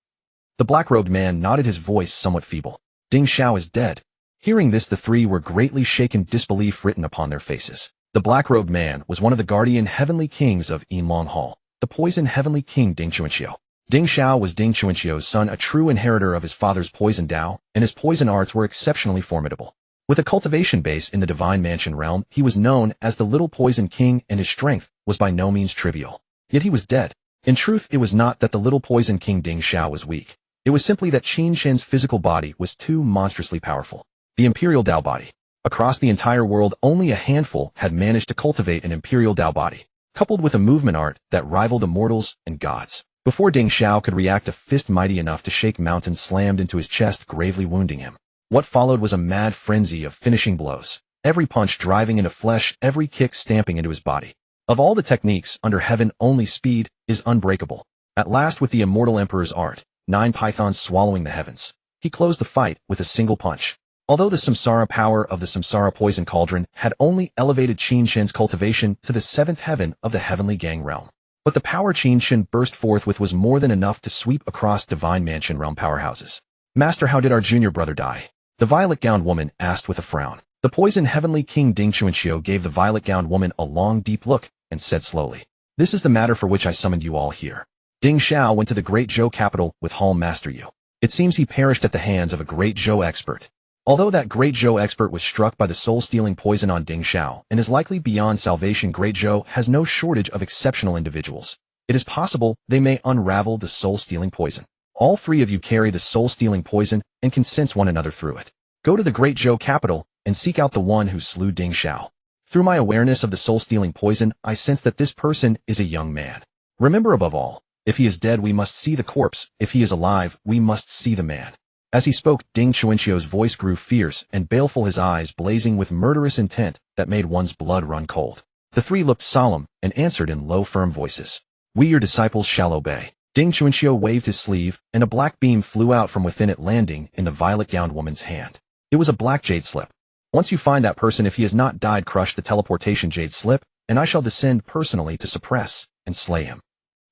Speaker 1: The black-robed man nodded, his voice somewhat feeble. Ding Xiao is dead. Hearing this, the three were greatly shaken, disbelief written upon their faces. The black-robed man was one of the guardian heavenly kings of Yinlong Hall, the poison heavenly king Ding Chuanxiu. Ding Xiao was Ding Chuanxiu's son, a true inheritor of his father's poison Dao, and his poison arts were exceptionally formidable. With a cultivation base in the Divine Mansion realm, he was known as the Little Poison King, and his strength was by no means trivial. Yet he was dead. In truth, it was not that the Little Poison King Ding Xiao was weak. It was simply that Qin Chen's physical body was too monstrously powerful. The Imperial Dao body. Across the entire world, only a handful had managed to cultivate an Imperial Dao body, coupled with a movement art that rivaled immortals and gods. Before Ding Xiao could react, a fist mighty enough to shake mountains slammed into his chest, gravely wounding him. What followed was a mad frenzy of finishing blows, every punch driving into flesh, every kick stamping into his body. Of all the techniques under heaven, only speed is unbreakable. At last, with the Immortal Emperor's art, 9 pythons swallowing the heavens, he closed the fight with a single punch. Although the samsara power of the samsara poison cauldron had only elevated Qin Chen's cultivation to the 7th heaven of the heavenly gang realm, but the power Qin Chen burst forth with was more than enough to sweep across Divine Mansion realm powerhouses. Master, how did our junior brother die? The violet-gowned woman asked with a frown. The poison heavenly king Ding Chuanxiu gave the violet-gowned woman a long, deep look and said slowly, This is the matter for which I summoned you all here. Ding Xiao went to the Great Zhou capital with Hall Master Yu. It seems he perished at the hands of a Great Zhou expert. Although that Great Zhou expert was struck by the soul-stealing poison on Ding Xiao and is likely beyond salvation, Great Zhou has no shortage of exceptional individuals. It is possible they may unravel the soul-stealing poison. All three of you carry the soul-stealing poison and can sense one another through it. Go to the Great Zhou capital and seek out the one who slew Ding Xiao. Through my awareness of the soul-stealing poison, I sense that this person is a young man. Remember, above all, if he is dead, we must see the corpse. If he is alive, we must see the man. As he spoke, Ding Chuanxiu's voice grew fierce and baleful, his eyes blazing with murderous intent that made one's blood run cold. The three looked solemn and answered in low, firm voices. We, your disciples, shall obey. Ding Chuanxiu waved his sleeve, and a black beam flew out from within it, landing in the violet-gowned woman's hand. It was a black jade slip. Once you find that person, if he has not died, crush the teleportation jade slip, and I shall descend personally to suppress and slay him.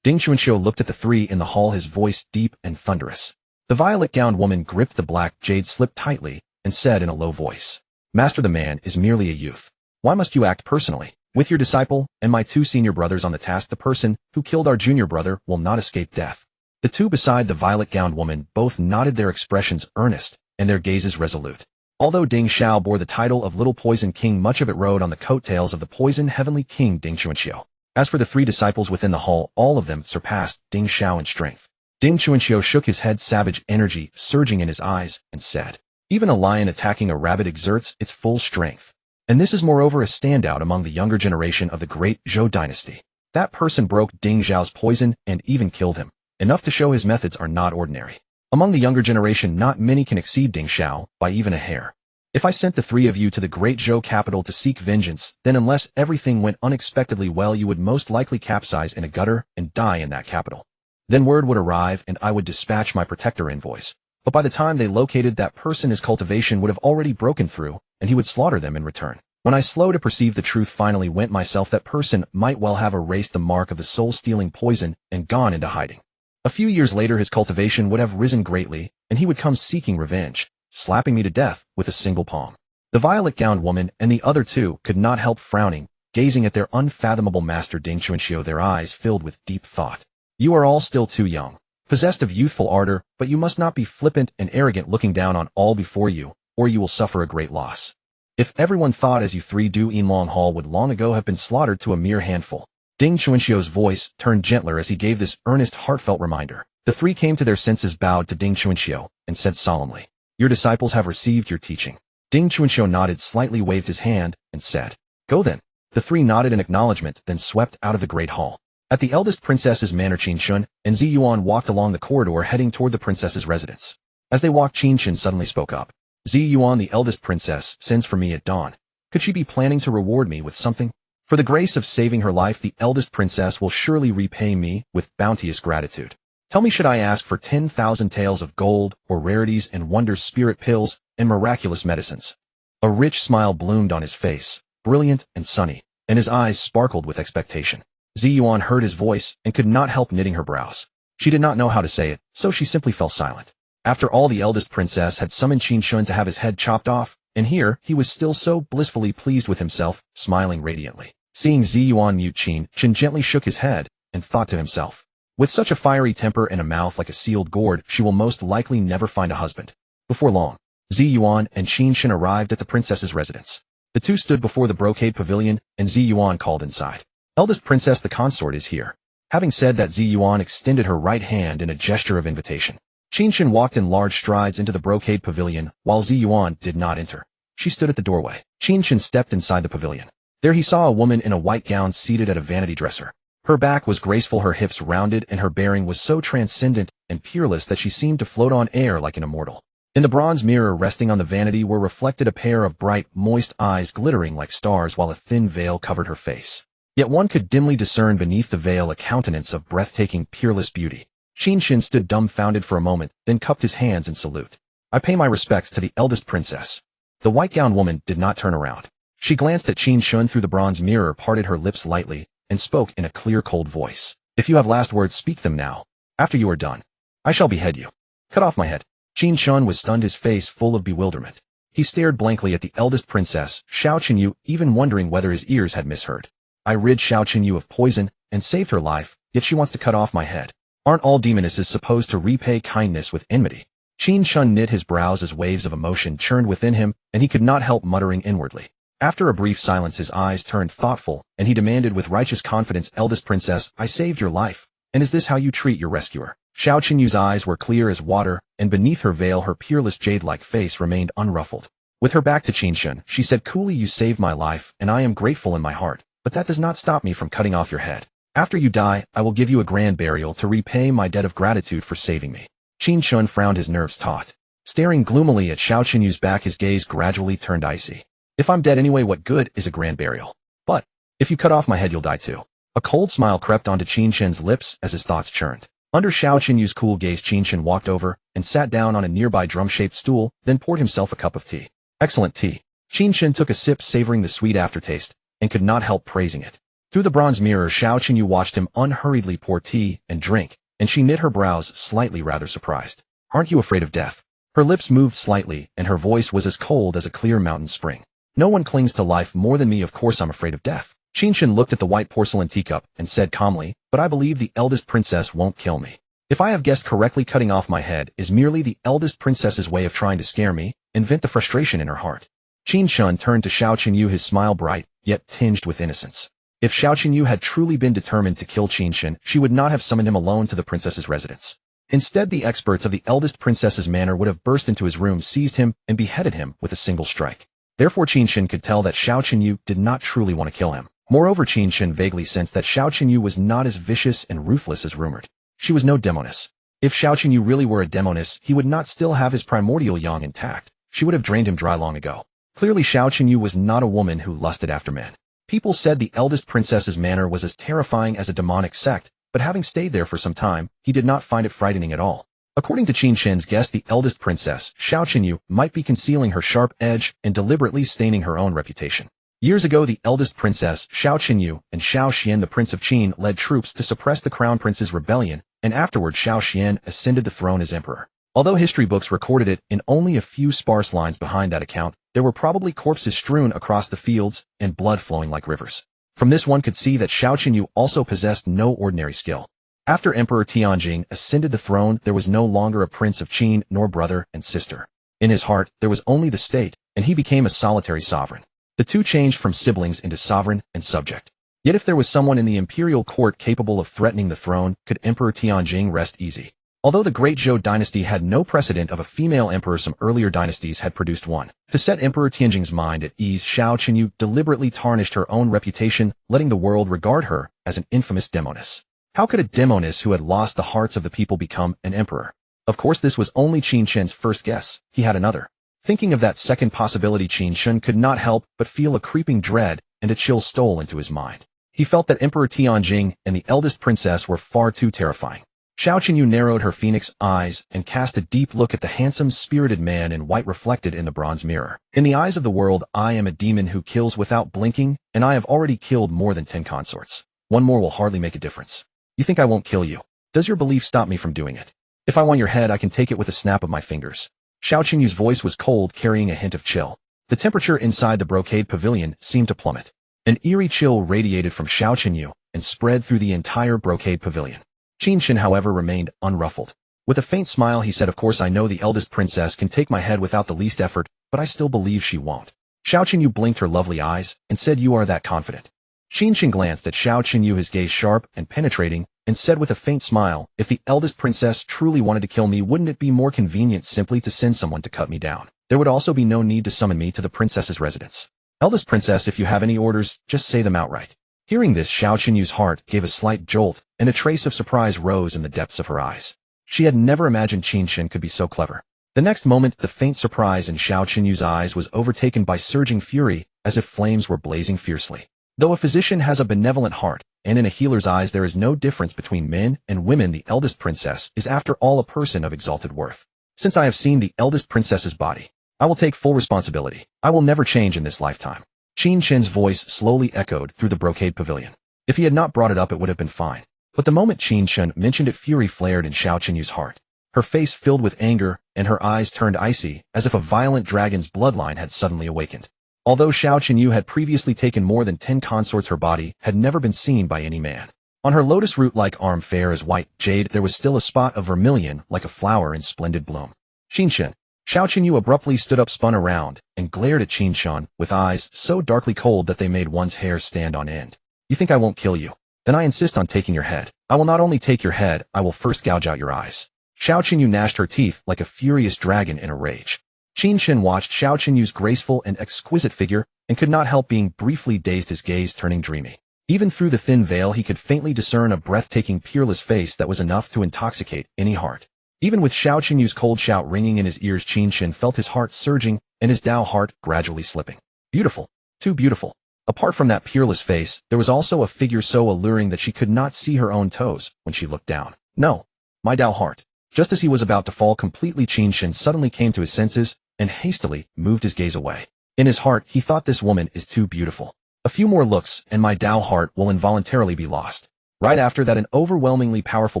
Speaker 1: Ding Chuanxiu looked at the three in the hall, his voice deep and thunderous. The violet-gowned woman gripped the black jade slip tightly and said in a low voice, Master, the man is merely a youth. Why must you act personally? With your disciple and my two senior brothers on the task, the person who killed our junior brother will not escape death. The two beside the violet-gowned woman both nodded, their expressions earnest and their gazes resolute. Although Ding Xiao bore the title of Little Poison King, much of it rode on the coattails of the poison heavenly king Ding Chuanxiu. As for the three disciples within the hall, all of them surpassed Ding Xiao in strength. Ding Chuanxiu shook his head, savage energy surging in his eyes, and said, Even a lion attacking a rabbit exerts its full strength. And this is moreover a standout among the younger generation of the great Zhou dynasty. That person broke Ding Xiao's poison and even killed him, enough to show his methods are not ordinary. Among the younger generation, not many can exceed Ding Xiao by even a hair. If I sent the three of you to the Great Zhou capital to seek vengeance, then unless everything went unexpectedly well, you would most likely capsize in a gutter and die in that capital. Then word would arrive and I would dispatch my protector envoys. But by the time they located that person, his cultivation would have already broken through, and he would slaughter them in return. When I, slow to perceive the truth, finally went myself, that person might well have erased the mark of the soul-stealing poison and gone into hiding. A few years later, his cultivation would have risen greatly, and he would come seeking revenge, slapping me to death with a single palm. The violet-gowned woman and the other two could not help frowning, gazing at their unfathomable master Ding Chuanxiu, their eyes filled with deep thought. You are all still too young, possessed of youthful ardor, but you must not be flippant and arrogant, looking down on all before you, or you will suffer a great loss. If everyone thought as you three do, Yinlong Hall would long ago have been slaughtered to a mere handful. Ding Chuanxiu's voice turned gentler as he gave this earnest, heartfelt reminder. The three came to their senses, bowed to Ding Chuanxiu, and said solemnly, "Your disciples have received your teaching." Ding Chuanxiu nodded slightly, waved his hand, and said, "Go then." The three nodded in acknowledgement, then swept out of the great hall. At the eldest princess's manor, Qin Chen and Zi Yuan walked along the corridor heading toward the princess's residence. As they walked, Qin Chen suddenly spoke up. "Zi Yuan, the eldest princess, sends for me at dawn. Could she be planning to reward me with something? For the grace of saving her life, the eldest princess will surely repay me with bounteous gratitude. Tell me, should I ask for 10,000 taels of gold, or rarities and wonders, spirit pills, and miraculous medicines?" A rich smile bloomed on his face, brilliant and sunny, and his eyes sparkled with expectation. Zi Yuan heard his voice and could not help knitting her brows. She did not know how to say it, so she simply fell silent. After all, the eldest princess had summoned Qin Chen to have his head chopped off, and here he was still so blissfully pleased with himself, smiling radiantly. Seeing Zi Yuan mute, Qin Chen gently shook his head and thought to himself, "With such a fiery temper and a mouth like a sealed gourd, she will most likely never find a husband." Before long, Zi Yuan and Qin Chen arrived at the princess's residence. The two stood before the brocade pavilion, and Zi Yuan called inside. "Eldest princess, the consort is here." Having said that, Zi Yuan extended her right hand in a gesture of invitation. Qin Chen walked in large strides into the brocade pavilion, while Zi Yuan did not enter. She stood at the doorway. Qin Chen stepped inside the pavilion. There he saw a woman in a white gown seated at a vanity dresser. Her back was graceful, her hips rounded, and her bearing was so transcendent and peerless that she seemed to float on air like an immortal. In the bronze mirror resting on the vanity were reflected a pair of bright, moist eyes glittering like stars, while a thin veil covered her face. Yet one could dimly discern beneath the veil a countenance of breathtaking, peerless beauty. Qin Chen stood dumbfounded for a moment, then cupped his hands in salute. "I pay my respects to the eldest princess." The white-gowned woman did not turn around. She glanced at Qin Chen through the bronze mirror, parted her lips lightly, and spoke in a clear, cold voice. "If you have last words, speak them now. After you are done, I shall behead you. Cut off my head." Qin Chen was stunned, his face full of bewilderment. He stared blankly at the eldest princess, Xiao Qinyu, even wondering whether his ears had misheard. "I rid Xiao Qinyu of poison and saved her life, yet she wants to cut off my head. Aren't all demonesses supposed to repay kindness with enmity?" Qin Chen knit his brows as waves of emotion churned within him, and he could not help muttering inwardly. After a brief silence, his eyes turned thoughtful, and he demanded with righteous confidence, "Eldest princess, I saved your life, and is this how you treat your rescuer?" Xiao Qinyu's eyes were clear as water, and beneath her veil her peerless jade-like face remained unruffled. With her back to Qin Chen, she said coolly, "You saved my life, and I am grateful in my heart, but that does not stop me from cutting off your head. After you die, I will give you a grand burial to repay my debt of gratitude for saving me." Qin Chen frowned, his nerves taut. Staring gloomily at Xiao Qinyu's back, his gaze gradually turned icy. "If I'm dead anyway, what good is a grand burial? But if you cut off my head, you'll die too." A cold smile crept onto Qin Chen's lips as his thoughts churned. Under Xiao Qinyu's cool gaze, Qin Chen walked over and sat down on a nearby drum-shaped stool, then poured himself a cup of tea. "Excellent tea." Qin Chen took a sip, savoring the sweet aftertaste, and could not help praising it. Through the bronze mirror, Xiao Qinyu watched him unhurriedly pour tea and drink, and she knit her brows, slightly rather surprised. "Aren't you afraid of death?" Her lips moved slightly, and her voice was as cold as a clear mountain spring. "No one clings to life more than me. Of course I'm afraid of death." Qin Chen looked at the white porcelain teacup and said calmly, "But I believe the eldest princess won't kill me. If I have guessed correctly, cutting off my head is merely the eldest princess's way of trying to scare me and vent the frustration in her heart." Qin Chen turned to Xiao Qinyu, his smile bright, yet tinged with innocence. If Xiao Qinyu had truly been determined to kill Qin Chen, she would not have summoned him alone to the princess's residence. Instead, the experts of the eldest princess's manor would have burst into his room, seized him, and beheaded him with a single strike. Therefore, Qin Chen could tell that Xiao Qinyu did not truly want to kill him. Moreover, Qin Chen vaguely sensed that Xiao Qinyu was not as vicious and ruthless as rumored. She was no Demoness. If Xiao Qinyu really were a Demoness, he would not still have his primordial yang intact. She would have drained him dry long ago. Clearly, Xiao Qinyu was not a woman who lusted after men. People said the eldest princess's manor was as terrifying as a demonic sect, but having stayed there for some time, he did not find it frightening at all. According to Qin Chen's guess, the eldest princess, Xiao Qinyu, might be concealing her sharp edge and deliberately staining her own reputation. Years ago, the eldest princess, Xiao Qinyu, and Xiao Xian, the prince of Qin, led troops to suppress the crown prince's rebellion, and afterward Xiao Xian ascended the throne as emperor. Although history books recorded it in only a few sparse lines behind that account, there were probably corpses strewn across the fields and blood flowing like rivers. From this one could see that Xiao Qinyu also possessed no ordinary skill. After Emperor Tianjing ascended the throne, there was no longer a prince of Qin nor brother and sister. In his heart, there was only the state, and he became a solitary sovereign. The two changed from siblings into sovereign and subject. Yet if there was someone in the imperial court capable of threatening the throne, could Emperor Tianjing rest easy? Although the Great Zhou dynasty had no precedent of a female emperor, some earlier dynasties had produced one. To set Emperor Tianjing's mind at ease, Xiao Qinyu deliberately tarnished her own reputation, letting the world regard her as an infamous Demoness. How could a Demoness who had lost the hearts of the people become an emperor? Of course, this was only Qin Chen's first guess. He had another. Thinking of that second possibility, Qin Chen could not help but feel a creeping dread, and a chill stole into his mind. He felt that Emperor Tianjing and the eldest princess were far too terrifying. Xiao Qinyu narrowed her phoenix eyes and cast a deep look at the handsome, spirited man in white reflected in the bronze mirror. In the eyes of the world, I am a demon who kills without blinking, and I have already killed more than 10 consorts. One more will hardly make a difference. You think I won't kill you? Does your belief stop me from doing it? If I want your head, I can take it with a snap of my fingers. Xiao Qinyu's voice was cold, carrying a hint of chill. The temperature inside the brocade pavilion seemed to plummet. An eerie chill radiated from Xiao Qinyu and spread through the entire brocade pavilion. Qin Chen, however, remained unruffled. With a faint smile, he said, "Of course, I know the eldest princess can take my head without the least effort, but I still believe she won't." Xiao Qinyu blinked her lovely eyes and said, "You are that confident?" Qin Chen glanced at Xiao Qinyu, his gaze sharp and penetrating, and said with a faint smile, "If the eldest princess truly wanted to kill me, wouldn't it be more convenient simply to send someone to cut me down? There would also be no need to summon me to the princess's residence. Eldest princess, if you have any orders, just say them outright." Hearing this, Xiao Qinyu's heart gave a slight jolt, and a trace of surprise rose in the depths of her eyes. She had never imagined Qin Chen could be so clever. The next moment, the faint surprise in Xiao Qinyu's eyes was overtaken by surging fury, as if flames were blazing fiercely. Though a physician has a benevolent heart, and in a healer's eyes there is no difference between men and women, the eldest princess is after all a person of exalted worth. Since I have seen the eldest princess's body, I will take full responsibility. I will never change in this lifetime. Qin Chen's voice slowly echoed through the brocade pavilion. If he had not brought it up, it would have been fine. But the moment Qin Chen mentioned it, fury flared in Xiao Qinyu's heart. Her face filled with anger, and her eyes turned icy, as if a violent dragon's bloodline had suddenly awakened. Although Xiao Qinyu had previously taken more than 10 consorts, her body had never been seen by any man. On her lotus root-like arm, fair as white jade, there was still a spot of vermilion like a flower in splendid bloom. Qin Chen. Xiao Qinyu abruptly stood up, spun around, and glared at Qin Chen with eyes so darkly cold that they made one's hair stand on end. "You think I won't kill you? Then I insist on taking your head. I will not only take your head, I will first gouge out your eyes." Xiao Qinyu gnashed her teeth like a furious dragon in a rage. Qin Chen watched Xiao Qinyu's graceful and exquisite figure and could not help being briefly dazed, his gaze turning dreamy. Even through the thin veil, he could faintly discern a breathtaking, peerless face that was enough to intoxicate any heart. Even with Xiao Qinyu's cold shout ringing in his ears, Qin Chen felt his heart surging and his Dao heart gradually slipping. Beautiful. Too beautiful. Apart from that peerless face, there was also a figure so alluring that she could not see her own toes when she looked down. "No. My Dao heart." Just as he was about to fall completely, Qin Chen suddenly came to his senses and hastily moved his gaze away. In his heart, he thought, "This woman is too beautiful. A few more looks, and my Dao heart will involuntarily be lost." Right after that, an overwhelmingly powerful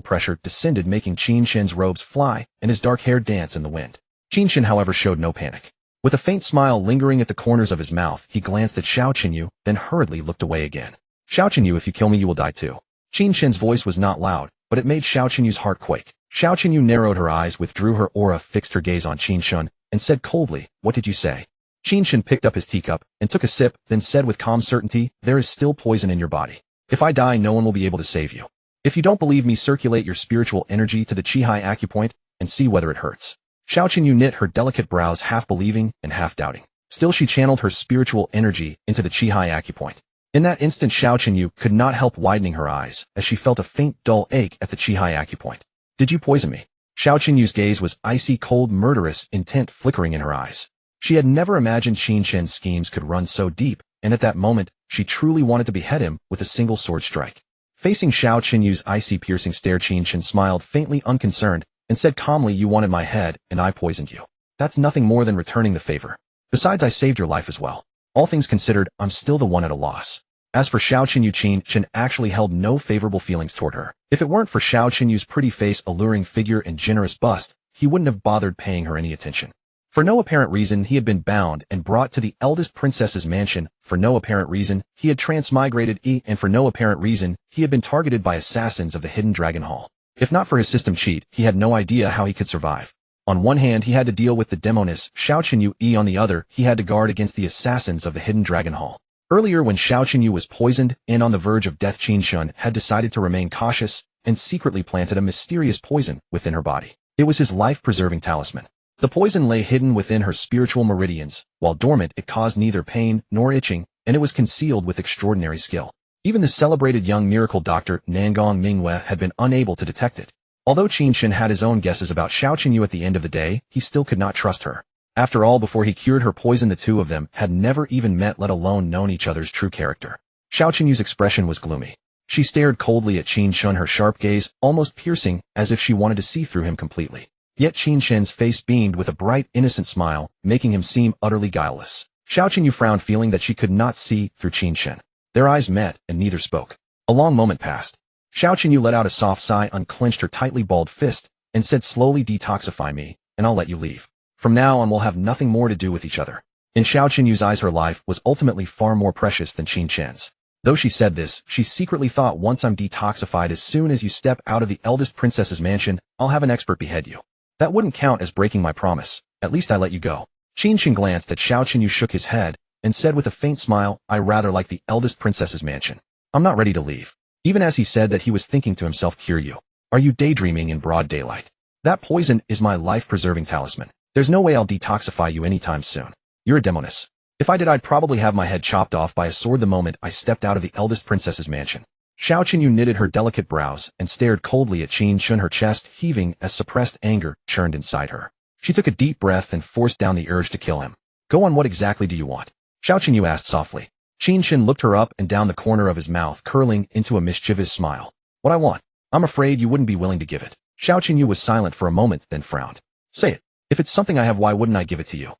Speaker 1: pressure descended, making Qin Chen's robes fly and his dark hair dance in the wind. Qin Chen, however, showed no panic. With a faint smile lingering at the corners of his mouth, he glanced at Xiao Qinyu, then hurriedly looked away again. "Xiao Qinyu, if you kill me, you will die too." Qin Chen's voice was not loud, but it made Xiao Qinyu's heart quake. Xiao Qinyu narrowed her eyes, withdrew her aura, fixed her gaze on Qin Chen, and said coldly, "What did you say?" Qin Chen picked up his teacup and took a sip, then said with calm certainty, "There is still poison in your body. If I die, no one will be able to save you. If you don't believe me, circulate your spiritual energy to the Qihai acupoint and see whether it hurts." Xiao Qinyu knit her delicate brows, half believing and half doubting. Still, she channeled her spiritual energy into the Qihai acupoint. In that instant, Xiao Qinyu could not help widening her eyes as she felt a faint, dull ache at the Qihai acupoint. "Did you poison me?" Xiao Qinyu's gaze was icy cold, murderous intent flickering in her eyes. She had never imagined Qin Chen's schemes could run so deep, and at that moment, she truly wanted to behead him with a single sword strike. Facing Xiao Qinyu's icy, piercing stare, Qin Chen smiled faintly, unconcerned, and said calmly, "You wanted my head, and I poisoned you. That's nothing more than returning the favor. Besides, I saved your life as well. All things considered, I'm still the one at a loss." As for Xiao Qinyu, Qin Chen actually held no favorable feelings toward her. If it weren't for Xiao Qinyu's pretty face, alluring figure, and generous bust, he wouldn't have bothered paying her any attention. For no apparent reason, he had been bound and brought to the eldest princess's mansion. For no apparent reason, he had transmigrated, and for no apparent reason, he had been targeted by assassins of the Hidden Dragon Hall. If not for his system cheat, he had no idea how he could survive. On one hand, he had to deal with the Demoness, Xiao Qinyu, on the other, he had to guard against the assassins of the Hidden Dragon Hall. Earlier, when Xiao Qinyu was poisoned and on the verge of death, Qin Chen had decided to remain cautious and secretly planted a mysterious poison within her body. It was his life-preserving talisman. The poison lay hidden within her spiritual meridians. While dormant, it caused neither pain nor itching, and it was concealed with extraordinary skill. Even the celebrated young miracle doctor Nangong Mingyue had been unable to detect it. Although Qin Chen had his own guesses about Xiao Qinyu at the end of the day, he still could not trust her. After all, before he cured her poison, the two of them had never even met, let alone known each other's true character. Xiao Qinyu's expression was gloomy. She stared coldly at Qin Chen, her sharp gaze almost piercing, as if she wanted to see through him completely. Yet Qin Chen's face beamed with a bright, innocent smile, making him seem utterly guileless. Xiao Qinyu frowned, feeling that she could not see through Qin Chen. Their eyes met, and neither spoke. A long moment passed. Xiao Qinyu let out a soft sigh, unclenched her tightly balled fist, and said slowly, "Detoxify me, and I'll let you leave. From now on we'll have nothing more to do with each other." In Xiao Qinyu's eyes, her life was ultimately far more precious than Qin Chen's. Though she said this, she secretly thought, once I'm detoxified, as soon as you step out of the eldest princess's mansion, I'll have an expert behead you. That wouldn't count as breaking my promise. At least I let you go. Qin Chen glanced at Xiao Qinyu, shook his head, and said with a faint smile, "I rather like the eldest princess's mansion. I'm not ready to leave." Even as he said that, he was thinking to himself, "Cure you? Are you daydreaming in broad daylight? That poison is my life-preserving talisman. There's no way I'll detoxify you anytime soon. You're a Demoness. If I did, I'd probably have my head chopped off by a sword the moment I stepped out of the eldest princess's mansion." Xiao Qinyu knitted her delicate brows and stared coldly at Qin Chen, her chest heaving as suppressed anger churned inside her. She took a deep breath and forced down the urge to kill him. "Go on, what exactly do you want?" Xiao Qinyu asked softly. Qin Chen looked her up and down, the corner of his mouth curling into a mischievous smile. "What I want? I'm afraid you wouldn't be willing to give it." Xiao Qinyu was silent for a moment, then frowned. "Say it. If it's something I have, why wouldn't I give it to you?"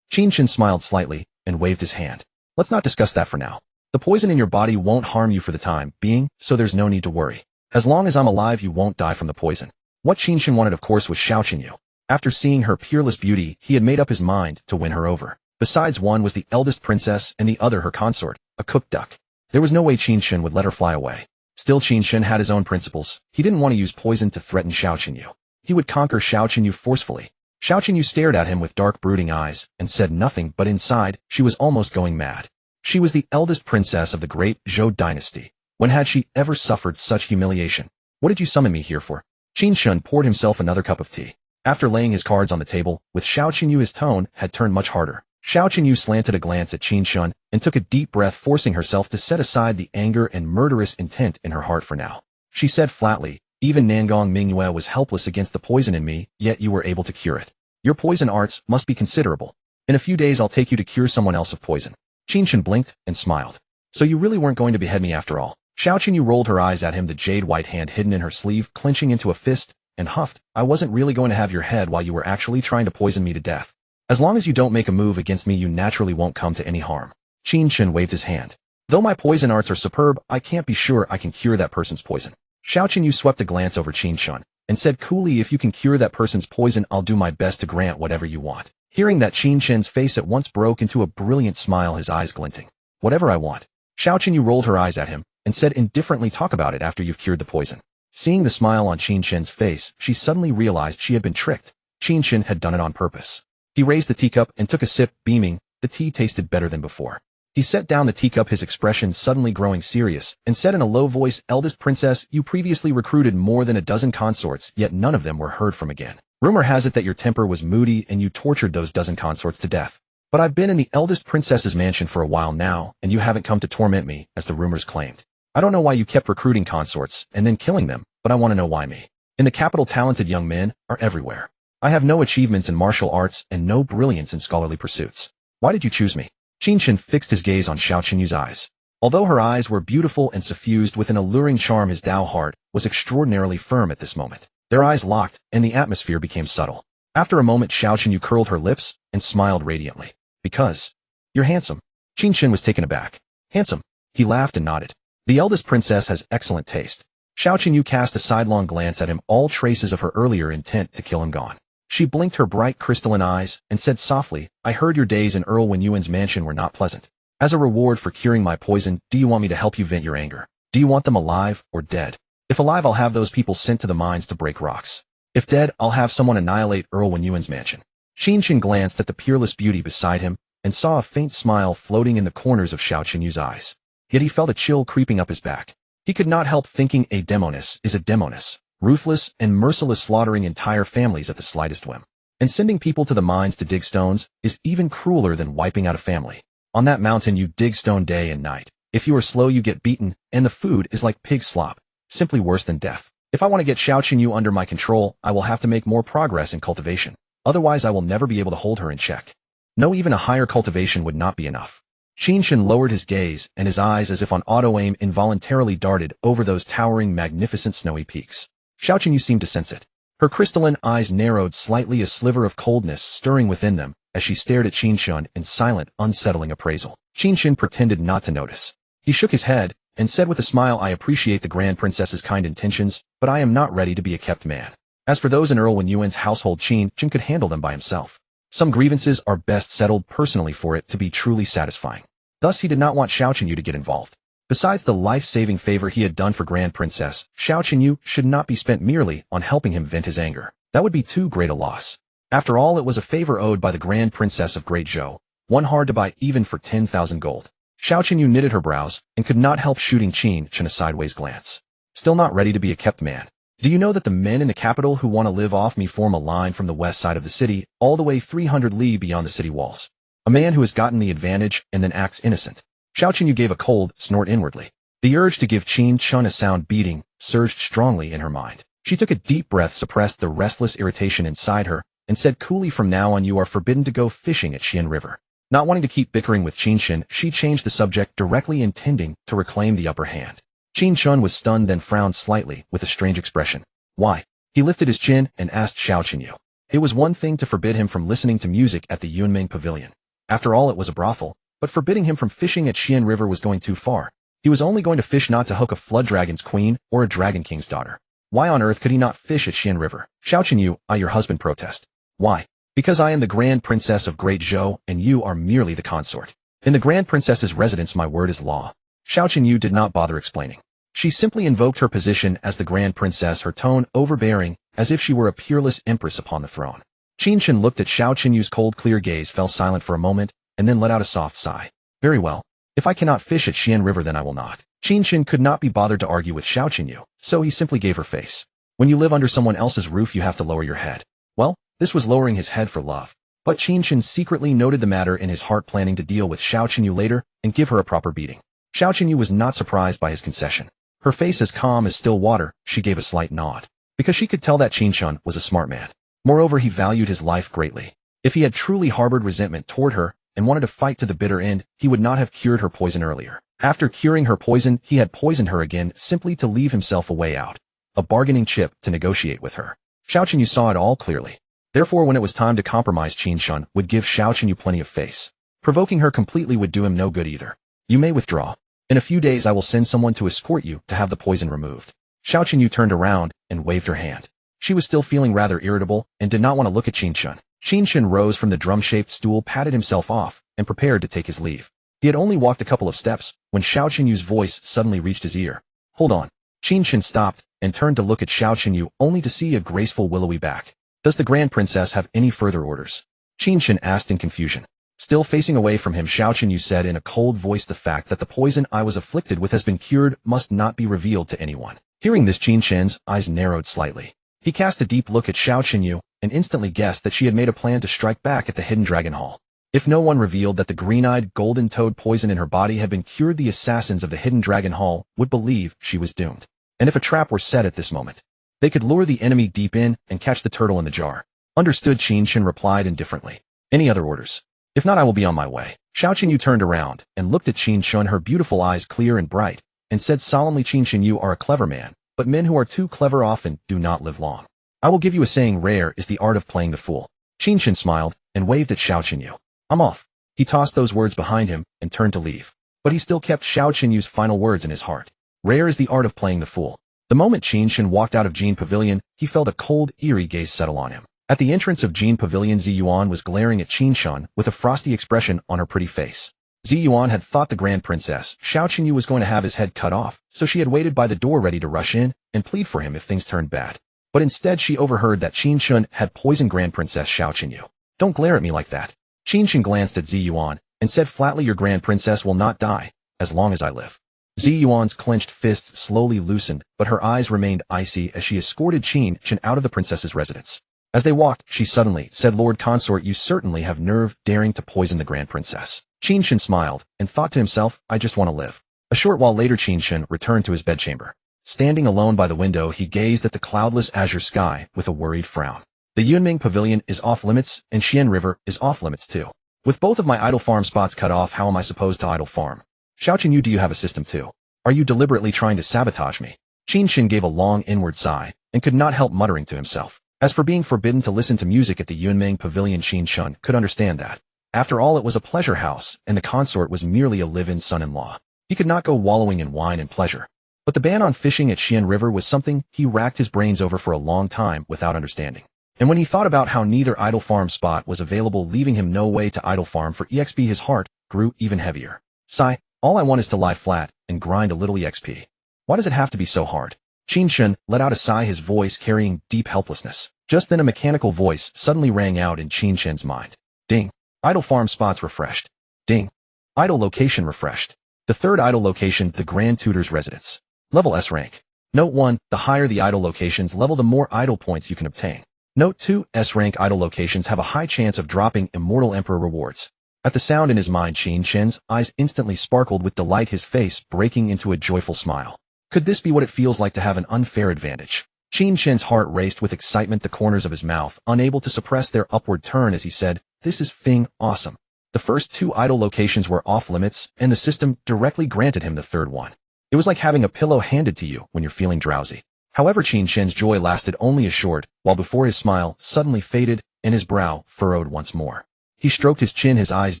Speaker 1: Qin Chen smiled slightly and waved his hand. "Let's not discuss that for now. The poison in your body won't harm you for the time being, so there's no need to worry. As long as I'm alive, you won't die from the poison." What Qin Chen wanted, of course, was Xiao Qinyu. After seeing her peerless beauty, he had made up his mind to win her over. Besides, one was the eldest princess and the other her consort, a cooked duck. There was no way Qin Chen would let her fly away. Still, Qin Chen had his own principles. He didn't want to use poison to threaten Xiao Qinyu. He would conquer Xiao Qinyu forcefully. Xiao Qinyu stared at him with dark, brooding eyes and said nothing, but inside, she was almost going mad. She was the eldest princess of the great Zhou dynasty. When had she ever suffered such humiliation? "What did you summon me here for?" Qin Chen poured himself another cup of tea. After laying his cards on the table, with Xiao Qinyu, his tone had turned much harder. Xiao Qinyu slanted a glance at Qin Chen and took a deep breath, forcing herself to set aside the anger and murderous intent in her heart for now. She said flatly, "Even Nangong Mingyue was helpless against the poison in me, yet you were able to cure it. Your poison arts must be considerable. In a few days I'll take you to cure someone else of poison." Qin Chen blinked and smiled. "So you really weren't going to behead me after all?" Xiao Qinyu rolled her eyes at him, the jade-white hand hidden in her sleeve clenching into a fist, and huffed, "I wasn't really going to have your head while you were actually trying to poison me to death. As long as you don't make a move against me, you naturally won't come to any harm." Qin Chen waved his hand. "Though my poison arts are superb, I can't be sure I can cure that person's poison." Xiao Qinyu swept a glance over Qin Chen and said coolly, "If you can cure that person's poison, I'll do my best to grant whatever you want." Hearing that, Qin Chen's face at once broke into a brilliant smile, his eyes glinting. "Whatever I want." Xiao Qinyu rolled her eyes at him and said indifferently, "Talk about it after you've cured the poison." Seeing the smile on Qin Chen's face, she suddenly realized she had been tricked. Qin Chen had done it on purpose. He raised the teacup and took a sip, beaming. The tea tasted better than before. He set down the teacup, his expression suddenly growing serious, and said in a low voice, "Eldest princess, you previously recruited more than a dozen consorts, yet none of them were heard from again. Rumor has it that your temper was moody and you tortured those dozen consorts to death. But I've been in the eldest princess's mansion for a while now, and you haven't come to torment me, as the rumors claimed. I don't know why you kept recruiting consorts and then killing them, but I want to know why me. In the capital, talented young men are everywhere. I have no achievements in martial arts and no brilliance in scholarly pursuits. Why did you choose me?" Qin Chen fixed his gaze on Xiao Qinyu's eyes. Although her eyes were beautiful and suffused with an alluring charm, his Tao heart was extraordinarily firm at this moment. Their eyes locked, and the atmosphere became subtle. After a moment, Xiao Qinyu curled her lips and smiled radiantly. "Because you're handsome." Qin Chen was taken aback. "Handsome?" He laughed and nodded. "The eldest princess has excellent taste." Xiao Qinyu cast a sidelong glance at him, all traces of her earlier intent to kill him gone. She blinked her bright crystalline eyes and said softly, "I heard your days in Earl Wenyuan's mansion were not pleasant. As a reward for curing my poison, do you want me to help you vent your anger? Do you want them alive or dead? If alive, I'll have those people sent to the mines to break rocks. If dead, I'll have someone annihilate Earl Wenyuan's mansion." Qin Chen glanced at the peerless beauty beside him and saw a faint smile floating in the corners of Xiao Qinyu's eyes. Yet he felt a chill creeping up his back. He could not help thinking a Demoness is a Demoness, ruthless and merciless, slaughtering entire families at the slightest whim. And sending people to the mines to dig stones is even crueler than wiping out a family. On that mountain you dig stone day and night. If you are slow you get beaten, and the food is like pig slop, simply worse than death. If I want to get Xiao Qinyu under my control, I will have to make more progress in cultivation. Otherwise I will never be able to hold her in check. No, even a higher cultivation would not be enough. Qin Chen lowered his gaze, and his eyes, as if on auto-aim, involuntarily darted over those towering, magnificent snowy peaks. Xiao Qinyu seemed to sense it. Her crystalline eyes narrowed slightly, a sliver of coldness stirring within them, as she stared at Qin Chen in silent, unsettling appraisal. Qin Chen pretended not to notice. He shook his head, and said with a smile, I appreciate the Grand Princess's kind intentions, but I am not ready to be a kept man. As for those in Earl Wen Yuan's household, Qin Chen could handle them by himself. Some grievances are best settled personally for it to be truly satisfying. Thus he did not want Xiao Qinyu to get involved. Besides the life-saving favor he had done for Grand Princess, Xiao Qinyu should not be spent merely on helping him vent his anger. That would be too great a loss. After all, it was a favor owed by the Grand Princess of Great Zhou, one hard to buy even for 10,000 gold. Xiao Qinyu knitted her brows and could not help shooting Qin Chen a sideways glance. Still not ready to be a kept man. Do you know that the men in the capital who want to live off me form a line from the west side of the city all the way 300 li beyond the city walls? A man who has gotten the advantage and then acts innocent. Xiao Qinyu gave a cold snort inwardly. The urge to give Qin Chen a sound beating surged strongly in her mind. She took a deep breath, suppressed the restless irritation inside her, and said coolly, from now on you are forbidden to go fishing at Xian River. Not wanting to keep bickering with Qin Chen, she changed the subject directly, intending to reclaim the upper hand. Qin Chen was stunned, then frowned slightly with a strange expression. Why? He lifted his chin and asked Xiao Qinyu. It was one thing to forbid him from listening to music at the Yunming Pavilion. After all, it was a brothel, but forbidding him from fishing at Xian River was going too far. He was only going to fish not to hook a flood dragon's queen or a dragon king's daughter. Why on earth could he not fish at Xian River? Xiao Qinyu, I, your husband, protest. Why? Because I am the Grand Princess of Great Zhou, and you are merely the consort. In the Grand Princess's residence my word is law. Xiao Qinyu did not bother explaining. She simply invoked her position as the Grand Princess, her tone overbearing, as if she were a peerless empress upon the throne. Qin Chen looked at Xiao Qinyu's cold, clear gaze, fell silent for a moment, and then let out a soft sigh. Very well. If I cannot fish at Xian River, then I will not. Qin Chen could not be bothered to argue with Xiao Qinyu, so he simply gave her face. When you live under someone else's roof, you have to lower your head. Well, this was lowering his head for love. But Qin Chen secretly noted the matter in his heart, planning to deal with Xiao Qinyu later and give her a proper beating. Xiao Qinyu was not surprised by his concession. Her face as calm as still water, she gave a slight nod. Because she could tell that Qin Chen was a smart man. Moreover, he valued his life greatly. If he had truly harbored resentment toward her and wanted to fight to the bitter end, he would not have cured her poison earlier. After curing her poison, he had poisoned her again simply to leave himself a way out. A bargaining chip to negotiate with her. Xiao Qinyu saw it all clearly. Therefore, when it was time to compromise, Qin Chen would give Xiao Qinyu plenty of face. Provoking her completely would do him no good either. You may withdraw. In a few days I will send someone to escort you to have the poison removed. Xiao Qinyu turned around and waved her hand. She was still feeling rather irritable and did not want to look at Qin Chen. Qin Chen rose from the drum-shaped stool, patted himself off, and prepared to take his leave. He had only walked a couple of steps when Xiao Qinyu's voice suddenly reached his ear. Hold on. Qin Chen stopped and turned to look at Xiao Qinyu, only to see a graceful willowy back. Does the Grand Princess have any further orders? Qin Chen asked in confusion. Still facing away from him, Xiao Qinyu said in a cold voice, the fact that the poison I was afflicted with has been cured must not be revealed to anyone. Hearing this, Qin Chen's eyes narrowed slightly. He cast a deep look at Xiao Qinyu and instantly guessed that she had made a plan to strike back at the Hidden Dragon Hall. If no one revealed that the green-eyed golden toad poison in her body had been cured, the assassins of the Hidden Dragon Hall would believe she was doomed. And if a trap were set at this moment, they could lure the enemy deep in and catch the turtle in the jar. Understood, Qin Chen replied indifferently. Any other orders? If not, I will be on my way. Xiao Qinyu turned around and looked at Qin Chen, her beautiful eyes clear and bright, and said solemnly, Qin Chen, you are a clever man, but men who are too clever often do not live long. I will give you a saying, rare is the art of playing the fool. Qin Chen smiled and waved at Xiao Qinyu. I'm off. He tossed those words behind him and turned to leave. But he still kept Xiao Qinyu's final words in his heart. Rare is the art of playing the fool. The moment Qin Chen walked out of Jin Pavilion, he felt a cold, eerie gaze settle on him. At the entrance of Jin Pavilion, Ziyuan was glaring at Qin Chen with a frosty expression on her pretty face. Ziyuan had thought the Grand Princess, Xiao Qinyu, was going to have his head cut off, so she had waited by the door ready to rush in and plead for him if things turned bad. But instead she overheard that Qin Chen had poisoned Grand Princess Xiao Qinyu. Don't glare at me like that. Qin Chen glanced at Ziyuan and said flatly, your Grand Princess will not die as long as I live. Zi Yuan's clenched fists slowly loosened, but her eyes remained icy as she escorted Qin Chen out of the princess's residence. As they walked, she suddenly said, "Lord Consort, you certainly have nerve daring to poison the Grand Princess." Qin Chen smiled, and thought to himself, "I just want to live." A short while later Qin Chen returned to his bedchamber. Standing alone by the window, he gazed at the cloudless azure sky with a worried frown. The Yunming Pavilion is off limits, and Xian River is off limits too. With both of my idle farm spots cut off, how am I supposed to idle farm? Xiaoqin, you, do you have a system too? Are you deliberately trying to sabotage me? Qin Chen gave a long inward sigh, and could not help muttering to himself. As for being forbidden to listen to music at the Yunming Pavilion, Qin Chen could understand that. After all, it was a pleasure house, and the consort was merely a live-in son-in-law. He could not go wallowing in wine and pleasure. But the ban on fishing at Xian River was something he racked his brains over for a long time without understanding. And when he thought about how neither idle farm spot was available, leaving him no way to idle farm for EXP, his heart grew even heavier. Sigh, all I want is to lie flat and grind a little EXP. Why does it have to be so hard? Qin Chen let out a sigh, his voice carrying deep helplessness. Just then a mechanical voice suddenly rang out in Qin Chen's mind. Ding. Idle farm spots refreshed. Ding. Idle location refreshed. The third idle location, the Grand Tutor's residence. Level S rank. Note 1, the higher the idle location's level, the more idle points you can obtain. Note 2, S rank idle locations have a high chance of dropping Immortal Emperor rewards. At the sound in his mind, Qin Chen's eyes instantly sparkled with delight, his face breaking into a joyful smile. Could this be what it feels like to have an unfair advantage? Qin Chen's heart raced with excitement, the corners of his mouth unable to suppress their upward turn as he said, "This is fing awesome." The first two idle locations were off limits, and the system directly granted him the third one. It was like having a pillow handed to you when you're feeling drowsy. However, Qin Chen's joy lasted only a short while before his smile suddenly faded and his brow furrowed once more. He stroked his chin, his eyes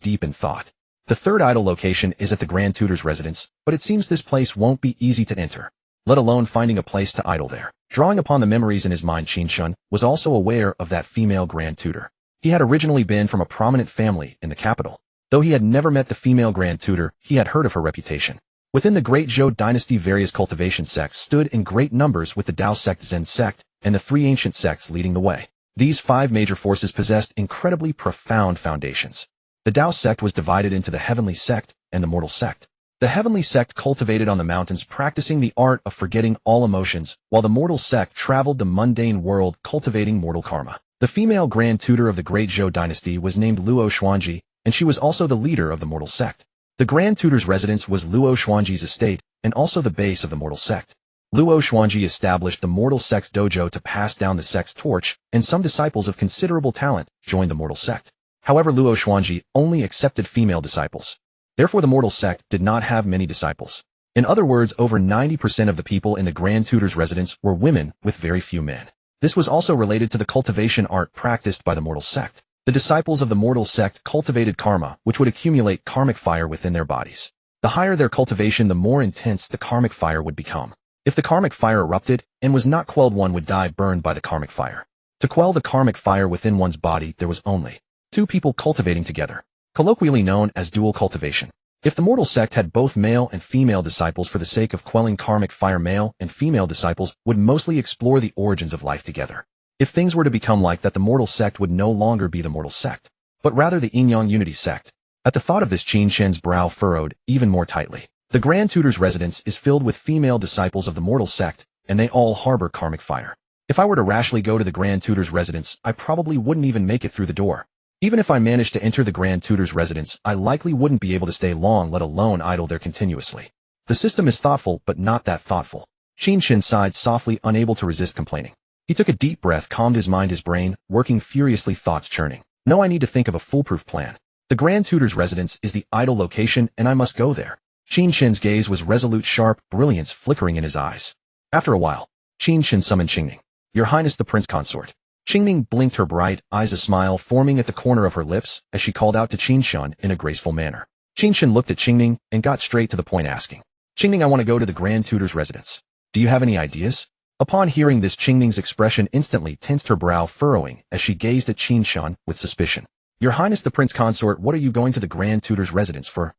Speaker 1: deep in thought. The third idle location is at the Grand Tutor's residence, but it seems this place won't be easy to enter, let alone finding a place to idle there. Drawing upon the memories in his mind, Qin Chen was also aware of that female Grand Tutor. He had originally been from a prominent family in the capital. Though he had never met the female Grand Tutor, he had heard of her reputation. Within the Great Zhou dynasty, various cultivation sects stood in great numbers, with the Dao sect, Zen sect, and the three ancient sects leading the way. These five major forces possessed incredibly profound foundations. The Dao sect was divided into the Heavenly sect and the Mortal sect. The Heavenly sect cultivated on the mountains, practicing the art of forgetting all emotions, while the Mortal sect traveled the mundane world, cultivating mortal karma. The female Grand Tutor of the Great Zhou dynasty was named Luo Xuanji, and she was also the leader of the Mortal sect. The Grand Tutor's residence was Luo Xuanji's estate, and also the base of the Mortal sect. Luo Xuanji established the Mortal sect's dojo to pass down the sect's torch, and some disciples of considerable talent joined the Mortal sect. However, Luo Xuanji only accepted female disciples. Therefore, the Mortal sect did not have many disciples. In other words, over 90% of the people in the Grand Tutor's residence were women, with very few men. This was also related to the cultivation art practiced by the Mortal sect. The disciples of the Mortal sect cultivated karma, which would accumulate karmic fire within their bodies. The higher their cultivation, the more intense the karmic fire would become. If the karmic fire erupted and was not quelled, one would die burned by the karmic fire. To quell the karmic fire within one's body, there was only two people cultivating together, colloquially known as dual cultivation. If the Mortal sect had both male and female disciples, for the sake of quelling karmic fire, male and female disciples would mostly explore the origins of life together. If things were to become like that, the Mortal sect would no longer be the Mortal sect, but rather the Yin-Yang Unity sect. At the thought of this, Qin Chen's brow furrowed even more tightly. The Grand Tutor's residence is filled with female disciples of the Mortal sect, and they all harbor karmic fire. If I were to rashly go to the Grand Tutor's residence, I probably wouldn't even make it through the door. Even if I managed to enter the Grand Tutor's residence, I likely wouldn't be able to stay long, let alone idle there continuously. The system is thoughtful, but not that thoughtful. Qin Chen sighed softly, unable to resist complaining. He took a deep breath, calmed his mind, his brain working furiously, thoughts churning. No, I need to think of a foolproof plan. The Grand Tutor's residence is the idle location, and I must go there. Qin Chen's gaze was resolute, sharp, brilliance flickering in his eyes. After a while, Qin Chen summoned Qingning. "Your Highness the Prince Consort." Qingning blinked, her bright eyes a smile forming at the corner of her lips as she called out to Qin Chen in a graceful manner. Qin Chen looked at Qingning and got straight to the point, asking, "Qingning, I want to go to the Grand Tutor's residence. Do you have any ideas?" Upon hearing this, Qingning's expression instantly tensed, her brow furrowing as she gazed at Qin Chen with suspicion. "Your Highness the Prince Consort, what are you going to the Grand Tutor's residence for?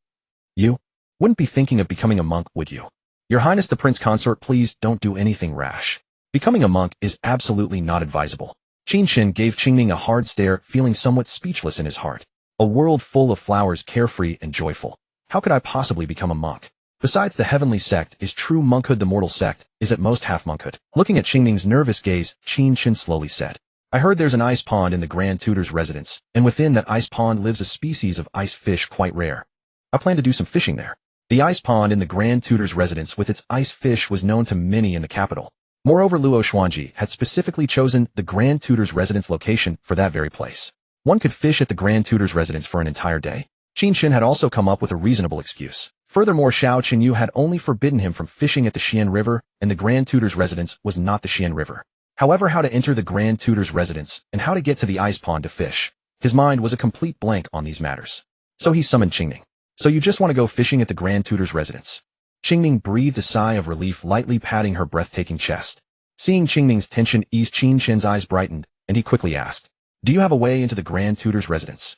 Speaker 1: You wouldn't be thinking of becoming a monk, would you? Your Highness the Prince Consort, please don't do anything rash. Becoming a monk is absolutely not advisable." Qin Chen gave Qingning a hard stare, feeling somewhat speechless in his heart. A world full of flowers, carefree and joyful. How could I possibly become a monk? Besides the heavenly sect, is true monkhood the mortal sect, is at most half monkhood. Looking at Qingning's nervous gaze, Qin Chen slowly said, I heard there's an ice pond in the Grand Tutor's residence, and within that ice pond lives a species of ice fish quite rare. I plan to do some fishing there. The ice pond in the Grand Tutor's residence with its ice fish was known to many in the capital. Moreover, Luo Xuanji had specifically chosen the Grand Tutor's residence location for that very place. One could fish at the Grand Tutor's residence for an entire day. Qin Chen had also come up with a reasonable excuse. Furthermore, Xiao Qinyu had only forbidden him from fishing at the Xian River, and the Grand Tutor's residence was not the Xian River. However, how to enter the Grand Tutor's residence and how to get to the ice pond to fish, his mind was a complete blank on these matters. So he summoned Qingning. So you just want to go fishing at the Grand Tutor's residence? Qingning breathed a sigh of relief, lightly patting her breathtaking chest. Seeing Qingning's tension ease, Qin Chen's eyes brightened, and he quickly asked, Do you have a way into the Grand Tutor's residence?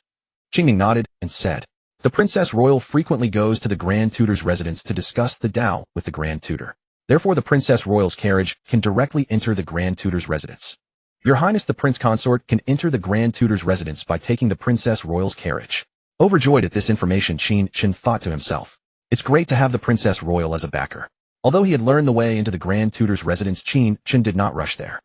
Speaker 1: Qingning nodded and said, The Princess Royal frequently goes to the Grand Tutor's residence to discuss the Tao with the Grand Tutor. Therefore, the Princess Royal's carriage can directly enter the Grand Tutor's residence. Your Highness the Prince Consort can enter the Grand Tutor's residence by taking the Princess Royal's carriage. Overjoyed at this information, Qin Chen thought to himself, It's great to have the Princess Royal as a backer. Although he had learned the way into the Grand Tutor's residence, Qin Chen did not rush there.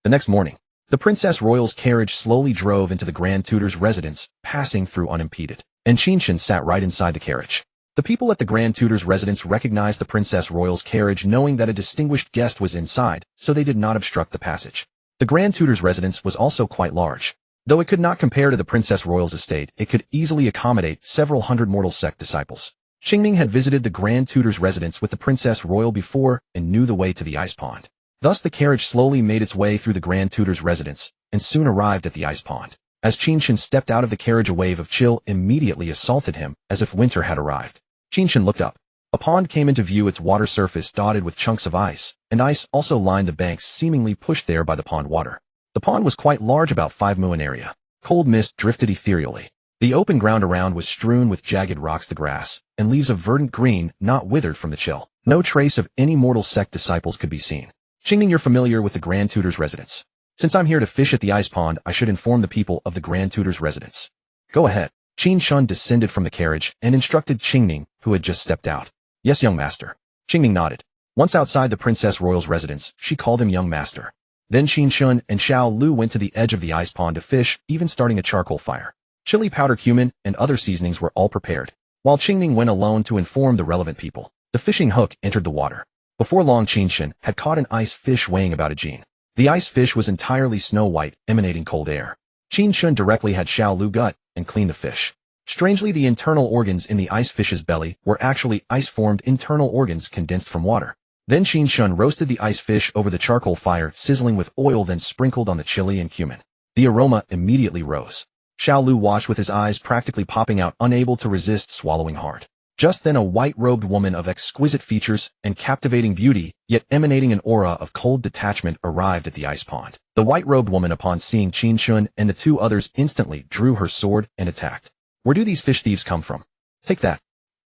Speaker 1: The next morning, the Princess Royal's carriage slowly drove into the Grand Tutor's residence, passing through unimpeded, and Qin Chen sat right inside the carriage. The people at the Grand Tutor's residence recognized the Princess Royal's carriage, knowing that a distinguished guest was inside, so they did not obstruct the passage. The Grand Tutor's residence was also quite large. Though it could not compare to the Princess Royal's estate, it could easily accommodate several hundred mortal sect disciples. Qingning had visited the Grand Tutor's residence with the Princess Royal before and knew the way to the ice pond. Thus the carriage slowly made its way through the Grand Tutor's residence and soon arrived at the ice pond. As Qin Chen stepped out of the carriage, a wave of chill immediately assaulted him as if winter had arrived. Qin Chen looked up. A pond came into view, its water surface dotted with chunks of ice, and ice also lined the banks, seemingly pushed there by the pond water. The pond was quite large, about 5 mu in area. Cold mist drifted ethereally. The open ground around was strewn with jagged rocks, the grass, and leaves of verdant green, not withered from the chill. No trace of any mortal sect disciples could be seen. Qingning, you're familiar with the Grand Tutor's residence. Since I'm here to fish at the ice pond, I should inform the people of the Grand Tutor's residence. Go ahead. Qin Chen descended from the carriage and instructed Qingning, who had just stepped out. Yes, young master. Qingning nodded. Once outside the Princess Royal's residence, she called him young master. Then Qin Chen and Xiao Lu went to the edge of the ice pond to fish, even starting a charcoal fire. Chili powder, cumin, and other seasonings were all prepared. While Qingning went alone to inform the relevant people, the fishing hook entered the water. Before long, Qin Chen had caught an ice fish weighing about a jin. The ice fish was entirely snow white, emanating cold air. Qin Chen directly had Xiao Lu gut and clean the fish. Strangely, the internal organs in the ice fish's belly were actually ice-formed internal organs condensed from water. Then Qin Chen roasted the ice fish over the charcoal fire, sizzling with oil, then sprinkled on the chili and cumin. The aroma immediately rose. Xiao Lu watched with his eyes practically popping out, unable to resist swallowing hard. Just then a white-robed woman of exquisite features and captivating beauty, yet emanating an aura of cold detachment, arrived at the ice pond. The white-robed woman, upon seeing Qin Chen and the two others, instantly drew her sword and attacked. Where do these fish thieves come from? Take that.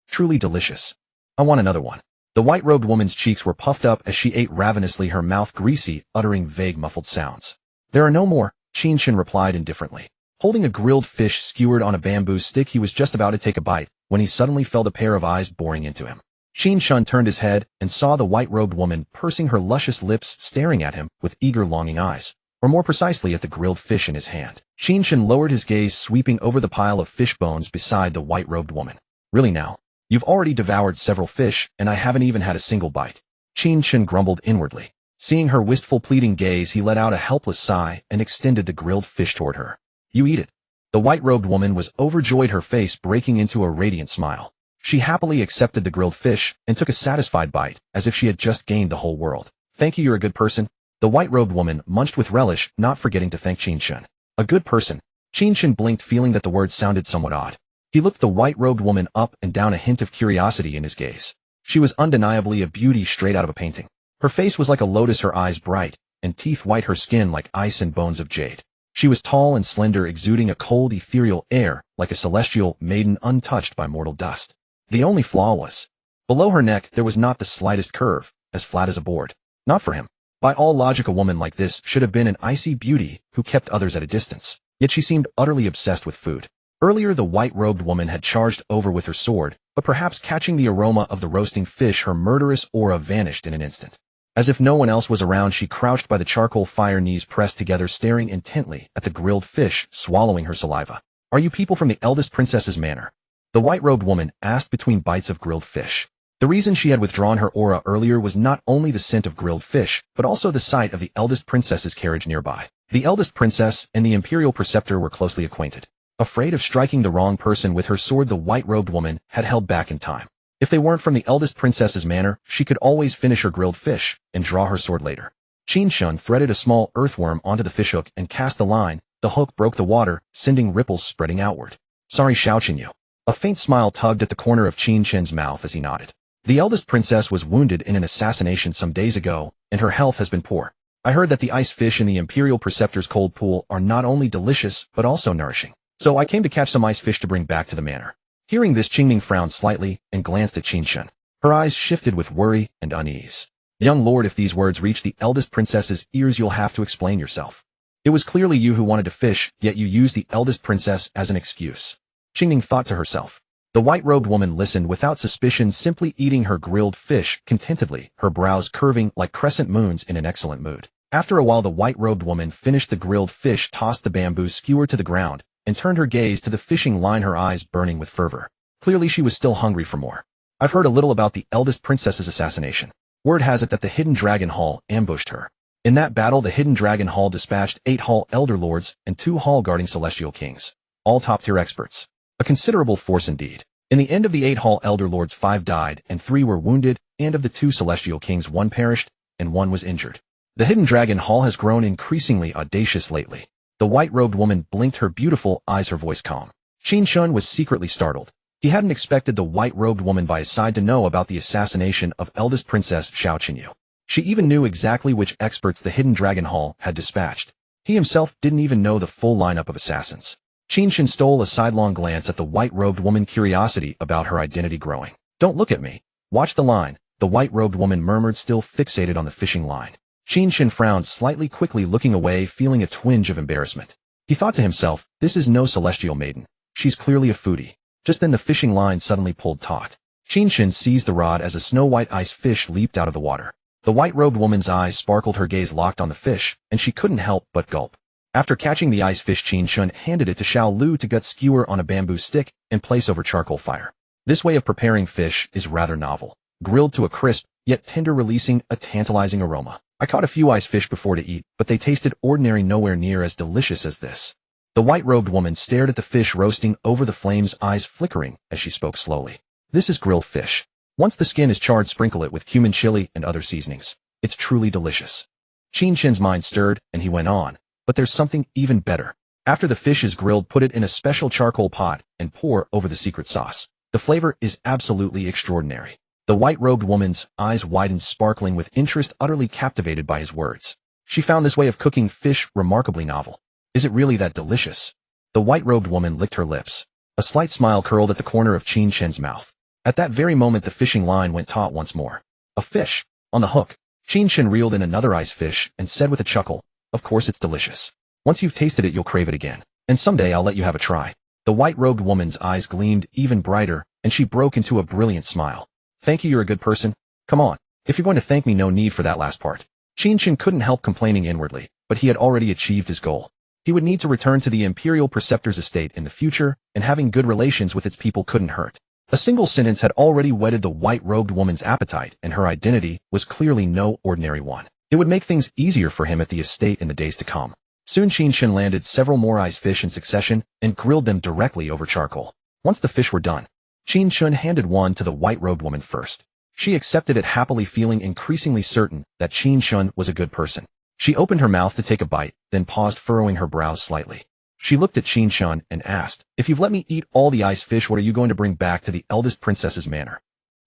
Speaker 1: Truly delicious. I want another one. The white-robed woman's cheeks were puffed up as she ate ravenously, her mouth greasy, uttering vague muffled sounds. There are no more, Qin Chen replied indifferently. Holding a grilled fish skewered on a bamboo stick, he was just about to take a bite when he suddenly felt a pair of eyes boring into him. Qin Chen turned his head and saw the white-robed woman pursing her luscious lips, staring at him with eager, longing eyes, or more precisely at the grilled fish in his hand. Qin Chen lowered his gaze, sweeping over the pile of fish bones beside the white-robed woman. Really now? You've already devoured several fish, and I haven't even had a single bite. Qin Chen grumbled inwardly. Seeing her wistful, pleading gaze, he let out a helpless sigh and extended the grilled fish toward her. You eat it. The white-robed woman was overjoyed, her face breaking into a radiant smile. She happily accepted the grilled fish and took a satisfied bite, as if she had just gained the whole world. Thank you, you're a good person. The white-robed woman munched with relish, not forgetting to thank Qin Chen. A good person. Qin Chen blinked, feeling that the word sounded somewhat odd. He looked the white-robed woman up and down, a hint of curiosity in his gaze. She was undeniably a beauty straight out of a painting. Her face was like a lotus, her eyes bright, and teeth white, her skin like ice and bones of jade. She was tall and slender, exuding a cold, ethereal air, like a celestial maiden untouched by mortal dust. The only flaw was, below her neck there was not the slightest curve, as flat as a board. Not for him. By all logic, a woman like this should have been an icy beauty who kept others at a distance. Yet she seemed utterly obsessed with food. Earlier the white-robed woman had charged over with her sword, but perhaps catching the aroma of the roasting fish, her murderous aura vanished in an instant. As if no one else was around, she crouched by the charcoal fire, knees pressed together, staring intently at the grilled fish, swallowing her saliva. "Are you people from the eldest princess's manor?" the white-robed woman asked between bites of grilled fish. The reason she had withdrawn her aura earlier was not only the scent of grilled fish, but also the sight of the eldest princess's carriage nearby. The eldest princess and the Imperial Preceptor were closely acquainted. Afraid of striking the wrong person with her sword, the white-robed woman had held back in time. If they weren't from the eldest princess's manor, she could always finish her grilled fish and draw her sword later. Qin Chen threaded a small earthworm onto the fishhook and cast the line. The hook broke the water, sending ripples spreading outward. "Sorry, Xiaoqinyu." A faint smile tugged at the corner of Qin Chen's mouth as he nodded. "The eldest princess was wounded in an assassination some days ago, and her health has been poor. I heard that the ice fish in the Imperial Preceptor's cold pool are not only delicious, but also nourishing. So I came to catch some ice fish to bring back to the manor." Hearing this, Qingming frowned slightly and glanced at Qin Chen. Her eyes shifted with worry and unease. "Young lord, if these words reach the eldest princess's ears, you'll have to explain yourself. It was clearly you who wanted to fish, yet you used the eldest princess as an excuse." Qingming thought to herself. The white-robed woman listened without suspicion, simply eating her grilled fish contentedly, her brows curving like crescent moons, in an excellent mood. After a while, the white-robed woman finished the grilled fish, tossed the bamboo skewer to the ground, and turned her gaze to the fishing line, her eyes burning with fervor. Clearly she was still hungry for more. "I've heard a little about the eldest princess's assassination. Word has it that the Hidden Dragon Hall ambushed her. In that battle, the Hidden Dragon Hall dispatched 8 Hall Elder Lords and 2 Hall Guarding Celestial Kings, all top-tier experts. A considerable force indeed. In the end of the 8 Hall Elder Lords, 5 died and 3 were wounded, and of the 2 Celestial Kings, 1 perished and 1 was injured. The Hidden Dragon Hall has grown increasingly audacious lately." The white-robed woman blinked her beautiful eyes, her voice calm. Qin Chen was secretly startled. He hadn't expected the white-robed woman by his side to know about the assassination of eldest princess Xiaoqinyu. She even knew exactly which experts the Hidden Dragon Hall had dispatched. He himself didn't even know the full lineup of assassins. Qin Chen stole a sidelong glance at the white-robed woman, curiosity about her identity growing. "Don't look at me. Watch the line," the white-robed woman murmured, still fixated on the fishing line. Qin Chen frowned slightly, quickly looking away, feeling a twinge of embarrassment. He thought to himself, this is no celestial maiden. She's clearly a foodie. Just then the fishing line suddenly pulled taut. Qin Chen seized the rod as a snow-white ice fish leaped out of the water. The white-robed woman's eyes sparkled, her gaze locked on the fish, and she couldn't help but gulp. After catching the ice fish, Qin Chen handed it to Xiao Lu to gut skewer on a bamboo stick and place over charcoal fire. This way of preparing fish is rather novel. Grilled to a crisp, yet tender, releasing a tantalizing aroma. I caught a few ice fish before to eat, but they tasted ordinary, nowhere near as delicious as this. The white-robed woman stared at the fish roasting over the flames, eyes flickering as she spoke slowly. "This is grilled fish. Once the skin is charred, sprinkle it with cumin, chili, and other seasonings. It's truly delicious." Qin Chen's mind stirred, and he went on. "But there's something even better. After the fish is grilled, put it in a special charcoal pot and pour over the secret sauce. The flavor is absolutely extraordinary." The white-robed woman's eyes widened, sparkling with interest, utterly captivated by his words. She found this way of cooking fish remarkably novel. "Is it really that delicious?" The white-robed woman licked her lips. A slight smile curled at the corner of Qin Chen's mouth. At that very moment the fishing line went taut once more. A fish on the hook. Qin Chen reeled in another ice fish and said with a chuckle, "Of course it's delicious. Once you've tasted it, you'll crave it again. And someday I'll let you have a try." The white-robed woman's eyes gleamed even brighter, and she broke into a brilliant smile. "Thank you, you're a good person. Come on. If you're going to thank me, no need for that last part." Qin Chen couldn't help complaining inwardly, but he had already achieved his goal. He would need to return to the Imperial Preceptor's estate in the future, and having good relations with its people couldn't hurt. A single sentence had already whetted the white-robed woman's appetite, and her identity was clearly no ordinary one. It would make things easier for him at the estate in the days to come. Soon Qin Chen landed several more ice fish in succession and grilled them directly over charcoal. Once the fish were done, Qin Chen handed one to the white-robed woman first. She accepted it happily, feeling increasingly certain that Qin Chen was a good person. She opened her mouth to take a bite, then paused, furrowing her brows slightly. She looked at Qin Chen and asked, "If you've let me eat all the ice fish, what are you going to bring back to the eldest princess's manor?"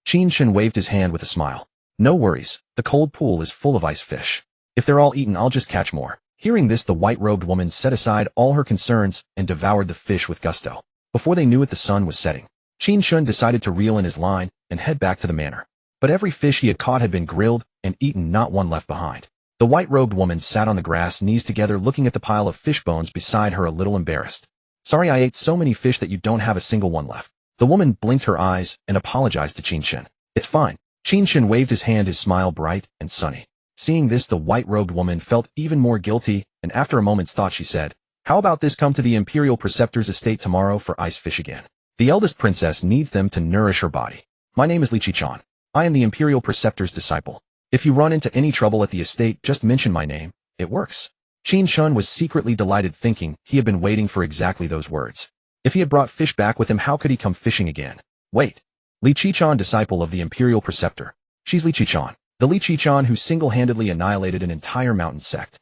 Speaker 1: Qin Chen waved his hand with a smile. "No worries, the cold pool is full of ice fish. If they're all eaten, I'll just catch more." Hearing this, the white-robed woman set aside all her concerns and devoured the fish with gusto. Before they knew it, the sun was setting. Qin Chen decided to reel in his line and head back to the manor. But every fish he had caught had been grilled and eaten, not one left behind. The white-robed woman sat on the grass, knees together, looking at the pile of fish bones beside her, a little embarrassed. Sorry I ate so many fish that you don't have a single one left. The woman blinked her eyes and apologized to Qin Chen. It's fine. Qin Chen waved his hand, his smile bright and sunny. Seeing this, the white-robed woman felt even more guilty, and after a moment's thought she said, how about this, come to the Imperial Preceptor's estate tomorrow for ice fish again. The eldest princess needs them to nourish her body. My name is Qin Chen. I am the Imperial Preceptor's disciple. If you run into any trouble at the estate, just mention my name. It works. Qin Chen was secretly delighted, thinking he had been waiting for exactly those words. If he had brought fish back with him, how could he come fishing again? Wait. Qin Chen, disciple of the Imperial Preceptor. She's Qin Chen, the Qin Chen who single-handedly annihilated an entire mountain sect.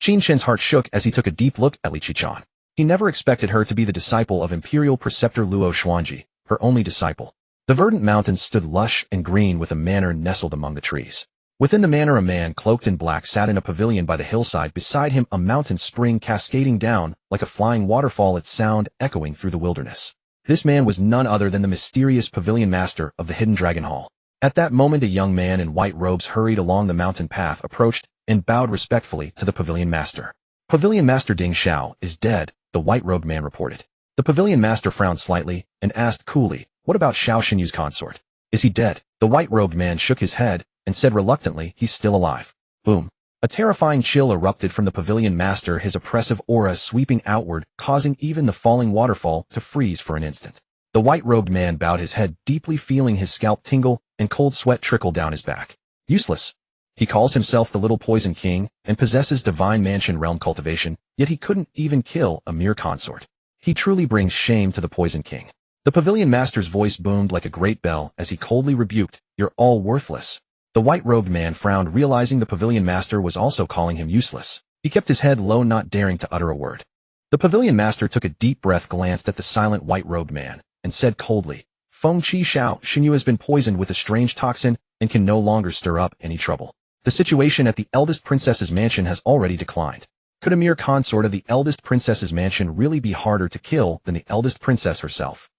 Speaker 1: Qin Chen's heart shook as he took a deep look at Qin Chen. He never expected her to be the disciple of Imperial Preceptor Luo Xuanji, her only disciple. The verdant mountains stood lush and green with a manor nestled among the trees. Within the manor, a man cloaked in black sat in a pavilion by the hillside, beside him a mountain spring cascading down like a flying waterfall, its sound echoing through the wilderness. This man was none other than the mysterious pavilion master of the Hidden Dragon Hall. At that moment, a young man in white robes hurried along the mountain path, approached, and bowed respectfully to the pavilion master. Pavilion Master Ding Xiao is dead, the white-robed man reported. The pavilion master frowned slightly and asked coolly, what about Xiao Xinyu's consort? Is he dead? The white-robed man shook his head and said reluctantly, he's still alive. Boom. A terrifying chill erupted from the pavilion master, his oppressive aura sweeping outward, causing even the falling waterfall to freeze for an instant. The white-robed man bowed his head deeply, feeling his scalp tingle and cold sweat trickle down his back. Useless. He calls himself the Little Poison King and possesses divine mansion realm cultivation, yet he couldn't even kill a mere consort. He truly brings shame to the Poison King. The pavilion master's voice boomed like a great bell as he coldly rebuked, you're all worthless. The white-robed man frowned, realizing the pavilion master was also calling him useless. He kept his head low, not daring to utter a word. The pavilion master took a deep breath, glanced at the silent white-robed man, and said coldly, Feng Qi Xiao Xinyu has been poisoned with a strange toxin and can no longer stir up any trouble. The situation at the eldest princess's mansion has already declined. Could a mere consort of the eldest princess's mansion really be harder to kill than the eldest princess herself?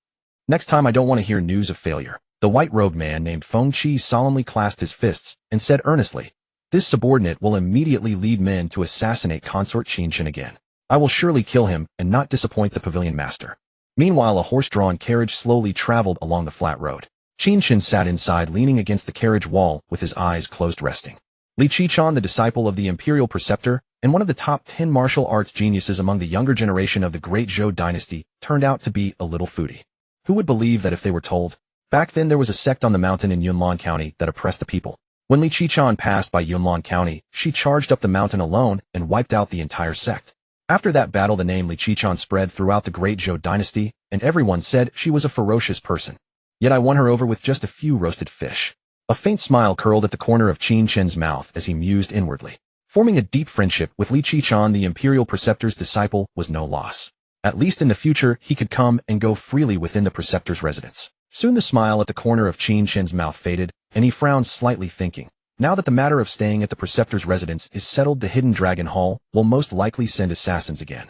Speaker 1: Next time I don't want to hear news of failure. The white-robed man named Feng Qi solemnly clasped his fists and said earnestly, this subordinate will immediately lead men to assassinate consort Qin Chen again. I will surely kill him and not disappoint the pavilion master. Meanwhile, a horse-drawn carriage slowly traveled along the flat road. Qin Chen sat inside, leaning against the carriage wall with his eyes closed, resting. Qin Chen, the disciple of the Imperial Preceptor and one of the top 10 martial arts geniuses among the younger generation of the Great Zhou dynasty, turned out to be a little foodie. Who would believe that if they were told? Back then there was a sect on the mountain in Yunlan County that oppressed the people. When Qin Chen passed by Yunlan County, she charged up the mountain alone and wiped out the entire sect. After that battle, the name Qin Chen spread throughout the Great Zhou dynasty, and everyone said she was a ferocious person. Yet I won her over with just a few roasted fish. A faint smile curled at the corner of Qin Chen's mouth as he mused inwardly. Forming a deep friendship with Qin Chen, the Imperial Preceptor's disciple, was no loss. At least in the future, he could come and go freely within the Preceptor's residence. Soon the smile at the corner of Qin Chen's mouth faded, and he frowned slightly, thinking, now that the matter of staying at the Preceptor's residence is settled, the Hidden Dragon Hall will most likely send assassins again.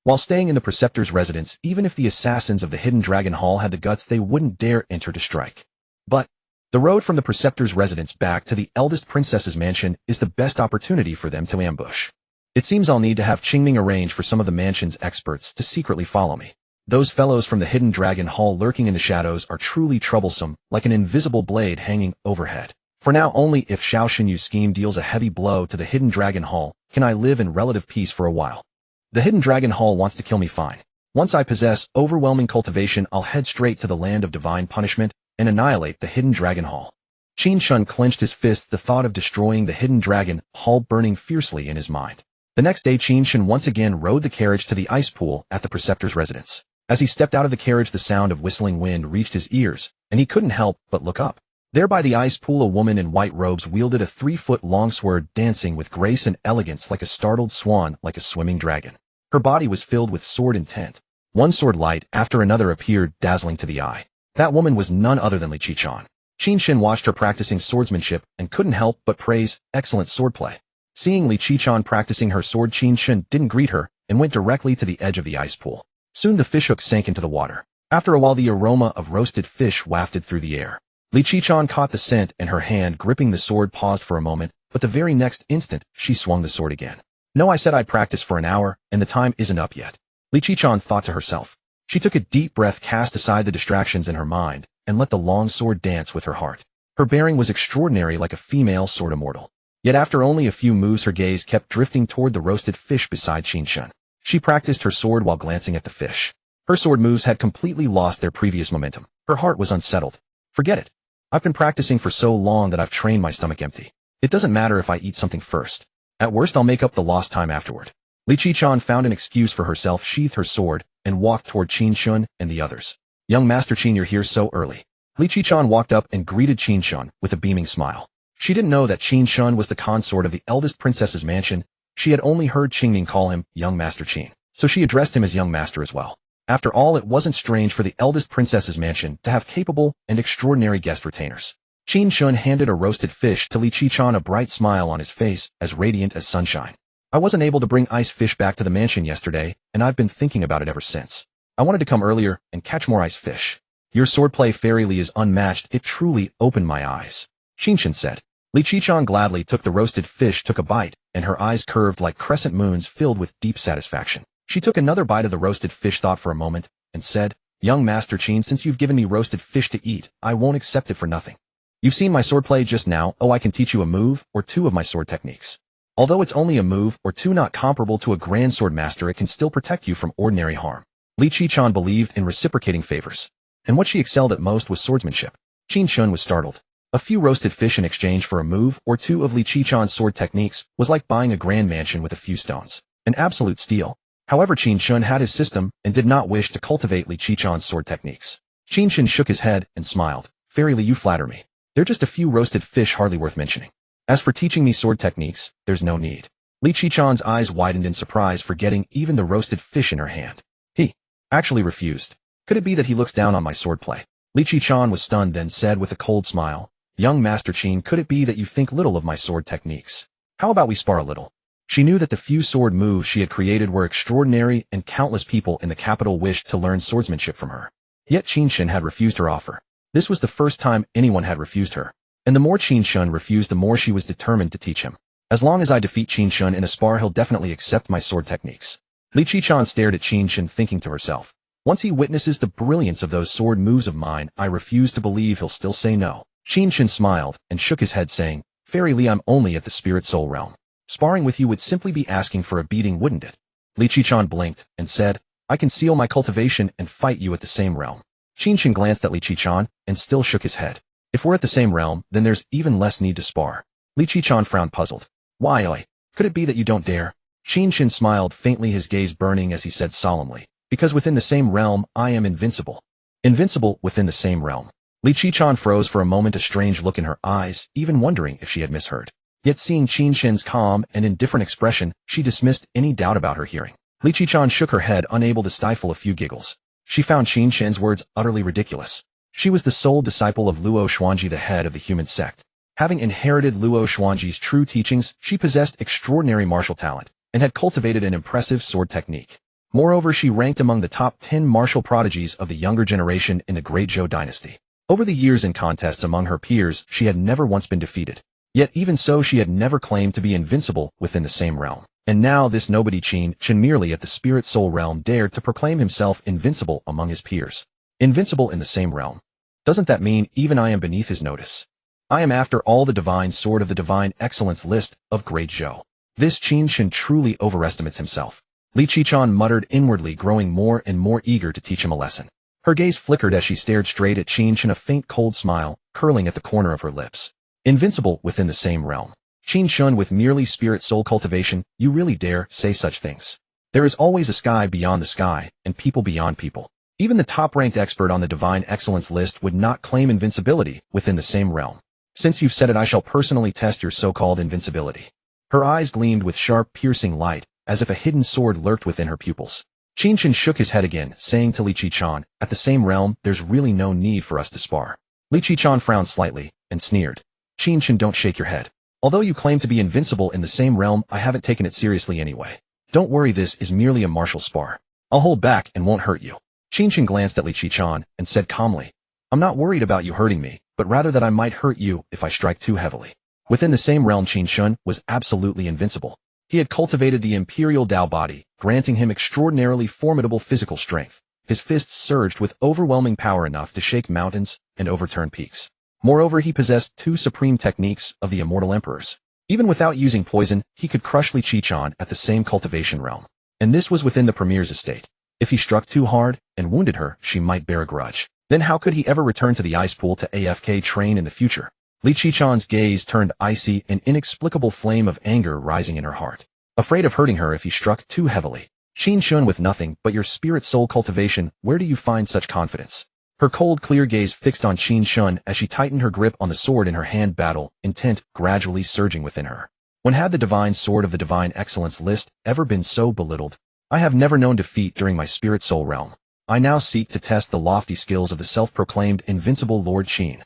Speaker 1: While staying in the Preceptor's residence, even if the assassins of the Hidden Dragon Hall had the guts, they wouldn't dare enter to strike. But the road from the Preceptor's residence back to the eldest princess's mansion is the best opportunity for them to ambush. It seems I'll need to have Qingming arrange for some of the mansion's experts to secretly follow me. Those fellows from the Hidden Dragon Hall lurking in the shadows are truly troublesome, like an invisible blade hanging overhead. For now, only if Xiao Xinyu's scheme deals a heavy blow to the Hidden Dragon Hall can I live in relative peace for a while. The Hidden Dragon Hall wants to kill me, fine. Once I possess overwhelming cultivation, I'll head straight to the land of divine punishment and annihilate the Hidden Dragon Hall. Qin Chen clenched his fists, the thought of destroying the Hidden Dragon Hall burning fiercely in his mind. The next day, Qin Chen once again rode the carriage to the ice pool at the Preceptor's residence. As he stepped out of the carriage, the sound of whistling wind reached his ears, and he couldn't help but look up. There by the ice pool, a woman in white robes wielded a 3-foot-long sword, dancing with grace and elegance like a startled swan, like a swimming dragon. Her body was filled with sword intent. One sword light after another appeared, dazzling to the eye. That woman was none other than Qin Chen. Qin Chen watched her practicing swordsmanship and couldn't help but praise excellent swordplay. Seeing Qin Chen practicing her sword, Qin Chen didn't greet her and went directly to the edge of the ice pool. Soon the fishhook sank into the water. After a while, the aroma of roasted fish wafted through the air. Qin Chen caught the scent, and her hand gripping the sword paused for a moment, but the very next instant, she swung the sword again. No, I said I'd practice for an hour, and the time isn't up yet. Li Qichen thought to herself. She took a deep breath, cast aside the distractions in her mind, and let the long sword dance with her heart. Her bearing was extraordinary, like a female sword immortal. Yet after only a few moves her gaze kept drifting toward the roasted fish beside Qin Chen. She practiced her sword while glancing at the fish. Her sword moves had completely lost their previous momentum. Her heart was unsettled. Forget it. I've been practicing for so long that I've trained my stomach empty. It doesn't matter if I eat something first. At worst I'll make up the lost time afterward. Li Qichen found an excuse for herself, sheathed her sword, and walked toward Qin Chen and the others. Young Master Qin, you're here so early. Li Qichen walked up and greeted Qin Chen with a beaming smile. She didn't know that Qin Chen was the consort of the eldest princess's mansion. She had only heard Qingning call him Young Master Qin, so she addressed him as Young Master as well. After all, it wasn't strange for the eldest princess's mansion to have capable and extraordinary guest retainers. Qin Chen handed a roasted fish to Li Qichen, a bright smile on his face, as radiant as sunshine. I wasn't able to bring ice fish back to the mansion yesterday, and I've been thinking about it ever since. I wanted to come earlier and catch more ice fish. Your swordplay fairly is unmatched. It truly opened my eyes. Qin Chen said. Li Qichen gladly took the roasted fish, took a bite, and her eyes curved like crescent moons, filled with deep satisfaction. She took another bite of the roasted fish, thought for a moment, and said, Young Master Qin, since you've given me roasted fish to eat, I won't accept it for nothing. You've seen my swordplay just now. Oh, I can teach you a move or two of my sword techniques. Although it's only a move or two not comparable to a grand sword master, it can still protect you from ordinary harm. Li Qichen believed in reciprocating favors, and what she excelled at most was swordsmanship. Qin Chen was startled. A few roasted fish in exchange for a move or two of Li Qichen's sword techniques was like buying a grand mansion with a few stones. An absolute steal. However, Qin Chen had his system and did not wish to cultivate Li Qichen's sword techniques. Qin Chen shook his head and smiled. Fairly, you flatter me. They're just a few roasted fish, hardly worth mentioning. As for teaching me sword techniques, there's no need. Li Qichen's eyes widened in surprise, forgetting even the roasted fish in her hand. He actually refused. Could it be that he looks down on my swordplay? Li Qichen was stunned, then said with a cold smile, Young Master Qin, could it be that you think little of my sword techniques? How about we spar a little? She knew that the few sword moves she had created were extraordinary, and countless people in the capital wished to learn swordsmanship from her. Yet Qin Chen had refused her offer. This was the first time anyone had refused her. And the more Qin Chen refused, the more she was determined to teach him. As long as I defeat Qin Chen in a spar, he'll definitely accept my sword techniques. Li Qichen stared at Qin Chen, thinking to herself, once he witnesses the brilliance of those sword moves of mine, I refuse to believe he'll still say no. Qin Chen smiled and shook his head, saying, Fairy Li, I'm only at the spirit soul realm. Sparring with you would simply be asking for a beating, wouldn't it? Li Qichen blinked and said, I can seal my cultivation and fight you at the same realm. Qin Chen glanced at Li Qichen and still shook his head. If we're at the same realm, then there's even less need to spar. Li Qichen frowned, puzzled. Why, could it be that you don't dare? Qin Chen smiled faintly, his gaze burning as he said solemnly, because within the same realm, I am invincible. Invincible within the same realm. Li Qichen froze for a moment, a strange look in her eyes, even wondering if she had misheard. Yet seeing Qin Chen's calm and indifferent expression, she dismissed any doubt about her hearing. Li Qichen shook her head, unable to stifle a few giggles. She found Qin Chen's words utterly ridiculous. She was the sole disciple of Luo Xuanji, the head of the human sect. Having inherited Luo Xuanji's true teachings, she possessed extraordinary martial talent, and had cultivated an impressive sword technique. Moreover, she ranked among the top 10 martial prodigies of the younger generation in the Great Zhou dynasty. Over the years in contests among her peers, she had never once been defeated. Yet even so, she had never claimed to be invincible within the same realm. And now this nobody Qin Chen, merely at the spirit soul realm, dared to proclaim himself invincible among his peers. Invincible in the same realm. Doesn't that mean even I am beneath his notice? I am after all the divine sword of the divine excellence list of Great Zhou. This Qin Chen truly overestimates himself. Li Qichen muttered inwardly, growing more and more eager to teach him a lesson. Her gaze flickered as she stared straight at Qin Chen, a faint cold smile curling at the corner of her lips. Invincible within the same realm. Qin Chen, with merely spirit soul cultivation, you really dare say such things? There is always a sky beyond the sky, and people beyond people. Even the top-ranked expert on the divine excellence list would not claim invincibility within the same realm. Since you've said it, I shall personally test your so-called invincibility. Her eyes gleamed with sharp, piercing light, as if a hidden sword lurked within her pupils. Qin Chen shook his head again, saying to Li Qichen, at the same realm, there's really no need for us to spar. Li Qichen frowned slightly, and sneered. Qin Chen, don't shake your head. Although you claim to be invincible in the same realm, I haven't taken it seriously anyway. Don't worry, this is merely a martial spar. I'll hold back and won't hurt you. Qin Chen glanced at Li Qichen and said calmly, I'm not worried about you hurting me, but rather that I might hurt you if I strike too heavily. Within the same realm, Qin Chen was absolutely invincible. He had cultivated the Imperial Dao body, granting him extraordinarily formidable physical strength. His fists surged with overwhelming power enough to shake mountains and overturn peaks. Moreover, he possessed two supreme techniques of the Immortal Emperors. Even without using poison, he could crush Li Qichen at the same cultivation realm. And this was within the Premier's estate. If he struck too hard and wounded her, she might bear a grudge. Then how could he ever return to the ice pool to AFK train in the future? Li Qichen's gaze turned icy, an inexplicable flame of anger rising in her heart. Afraid of hurting her if he struck too heavily. Qin Chen, with nothing but your spirit soul cultivation, where do you find such confidence? Her cold, clear gaze fixed on Qin Chen as she tightened her grip on the sword in her hand, battle intent gradually surging within her. When had the divine sword of the divine excellence list ever been so belittled? I have never known defeat during my spirit soul realm. I now seek to test the lofty skills of the self-proclaimed invincible Lord Qin.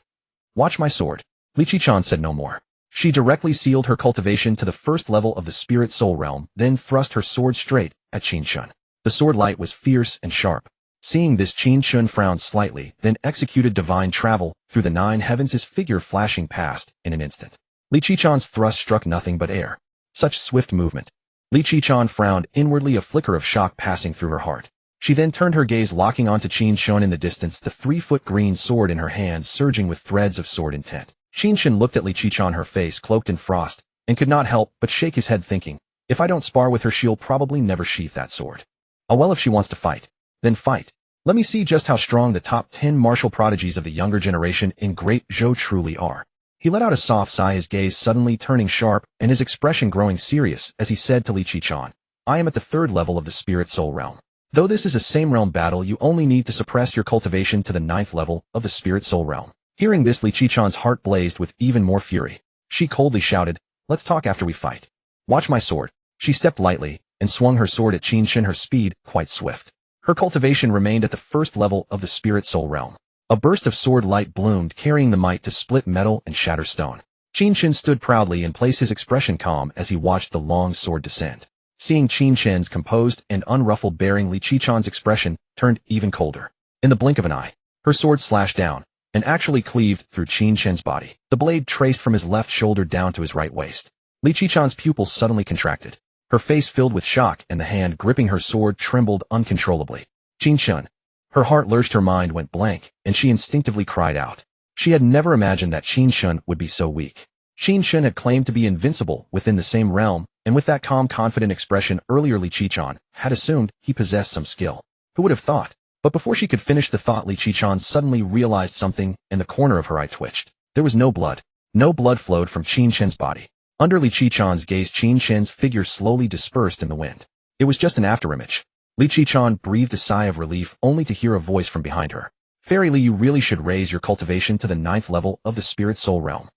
Speaker 1: Watch my sword. Li Qichen said no more. She directly sealed her cultivation to the first level of the spirit soul realm, then thrust her sword straight at Qin Chen. The sword light was fierce and sharp. Seeing this, Qin Chen frowned slightly, then executed divine travel through the 9 heavens, his figure flashing past in an instant. Li Qichen's thrust struck nothing but air. Such swift movement. Li Qichen frowned inwardly, a flicker of shock passing through her heart. She then turned her gaze, locking onto Qin Chen in the distance, the 3-foot green sword in her hand surging with threads of sword intent. Qin Chen looked at Li Qichen, her face cloaked in frost, and could not help but shake his head, thinking, if I don't spar with her, she'll probably never sheath that sword. Oh well, if she wants to fight, then fight. Let me see just how strong the top 10 martial prodigies of the younger generation in Great Zhou truly are. He let out a soft sigh, his gaze suddenly turning sharp and his expression growing serious as he said to Li Qichen, I am at the 3rd level of the spirit soul realm. Though this is a same realm battle, you only need to suppress your cultivation to the 9th level of the spirit soul realm. Hearing this, Li Qichen's heart blazed with even more fury. She coldly shouted, let's talk after we fight. Watch my sword. She stepped lightly and swung her sword at Qin Chen, her speed quite swift. Her cultivation remained at the 1st level of the spirit soul realm. A burst of sword light bloomed, carrying the might to split metal and shatter stone. Qin Chen stood proudly and placed his expression calm as he watched the long sword descend. Seeing Qin Chen's composed and unruffled bearing, Li Qichen's expression turned even colder. In the blink of an eye, her sword slashed down and actually cleaved through Qin Chen's body. The blade traced from his left shoulder down to his right waist. Li Qichen's pupils suddenly contracted. Her face filled with shock, and the hand gripping her sword trembled uncontrollably. Qin Chen. Her heart lurched, her mind went blank, and she instinctively cried out. She had never imagined that Qin Chen would be so weak. Qin Chen had claimed to be invincible within the same realm, and with that calm, confident expression earlier, Li Qichen had assumed he possessed some skill. Who would have thought? But before she could finish the thought, Li Qichen suddenly realized something, and the corner of her eye twitched. There was no blood. No blood flowed from Qin Chen's body. Under Li Qichen's gaze, Qin Chen's figure slowly dispersed in the wind. It was just an afterimage. Li Qichen breathed a sigh of relief, only to hear a voice from behind her. Fairy Li, you really should raise your cultivation to the 9th level of the spirit soul realm.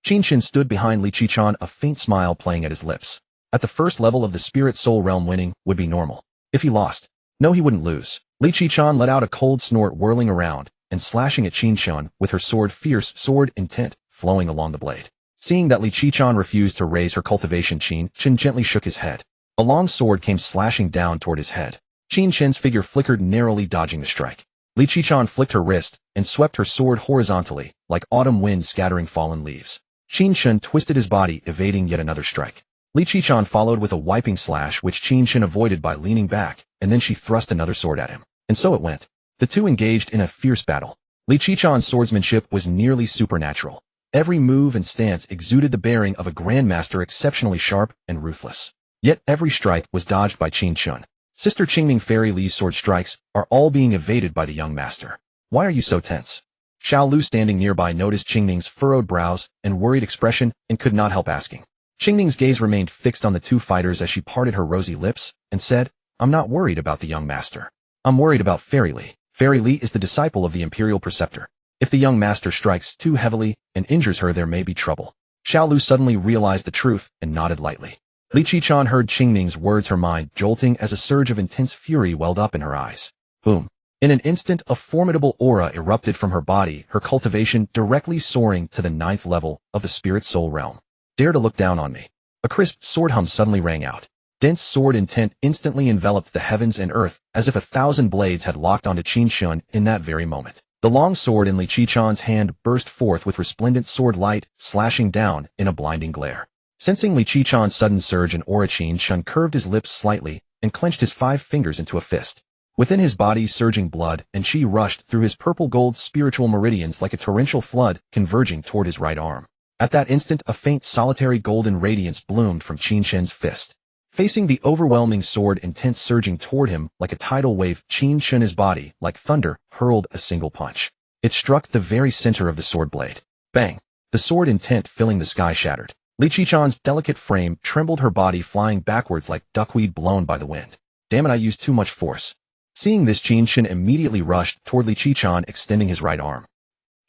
Speaker 1: Qin Chen stood behind Li Qichen, a faint smile playing at his lips. At the 1st level of the spirit soul realm, winning would be normal. If he lost, no, he wouldn't lose. Li Qichen let out a cold snort, whirling around and slashing at Qin Chen with her sword, fierce sword intent flowing along the blade. Seeing that Li Qichen refused to raise her cultivation, Qin Chen gently shook his head. A long sword came slashing down toward his head. Qin Chen's figure flickered, narrowly dodging the strike. Li Qichen flicked her wrist and swept her sword horizontally, like autumn wind scattering fallen leaves. Qin Chen twisted his body, evading yet another strike. Li Qichen followed with a wiping slash, which Qin Chen avoided by leaning back, and then she thrust another sword at him. And so it went. The two engaged in a fierce battle. Li Qichen's swordsmanship was nearly supernatural. Every move and stance exuded the bearing of a grandmaster, exceptionally sharp and ruthless. Yet every strike was dodged by Qin Chen. Sister Qingming Fairy Li's sword strikes are all being evaded by the young master. Why are you so tense? Xiao Lu, standing nearby, noticed Qingming's furrowed brows and worried expression and could not help asking. Qingming's gaze remained fixed on the two fighters as she parted her rosy lips and said, I'm not worried about the young master. I'm worried about Fairy Li. Fairy Li is the disciple of the Imperial Preceptor. If the young master strikes too heavily and injures her, there may be trouble. Xiao Lu suddenly realized the truth and nodded lightly. Li Qichen heard Qingming's words, her mind jolting as a surge of intense fury welled up in her eyes. Boom. In an instant, a formidable aura erupted from her body, her cultivation directly soaring to the 9th level of the spirit soul realm. Dare to look down on me. A crisp sword hum suddenly rang out. Dense sword intent instantly enveloped the heavens and earth, as if 1,000 blades had locked onto Qin Chen in that very moment. The long sword in Li Qichen's hand burst forth with resplendent sword light, slashing down in a blinding glare. Sensing Li Qiquan's sudden surge in aura, Qin Chen curved his lips slightly and clenched his 5 fingers into a fist. Within his body, surging blood and chi rushed through his purple-gold spiritual meridians like a torrential flood, converging toward his right arm. At that instant, a faint, solitary golden radiance bloomed from Qin Chen's fist. Facing the overwhelming sword intent surging toward him like a tidal wave, Qin Chen's body, like thunder, hurled a single punch. It struck the very center of the sword blade. Bang! The sword intent filling the sky shattered. Li Qiquan's delicate frame trembled, her body flying backwards like duckweed blown by the wind. Damn it, I used too much force. Seeing this, Qin Chen immediately rushed toward Li Qiquan, extending his right arm.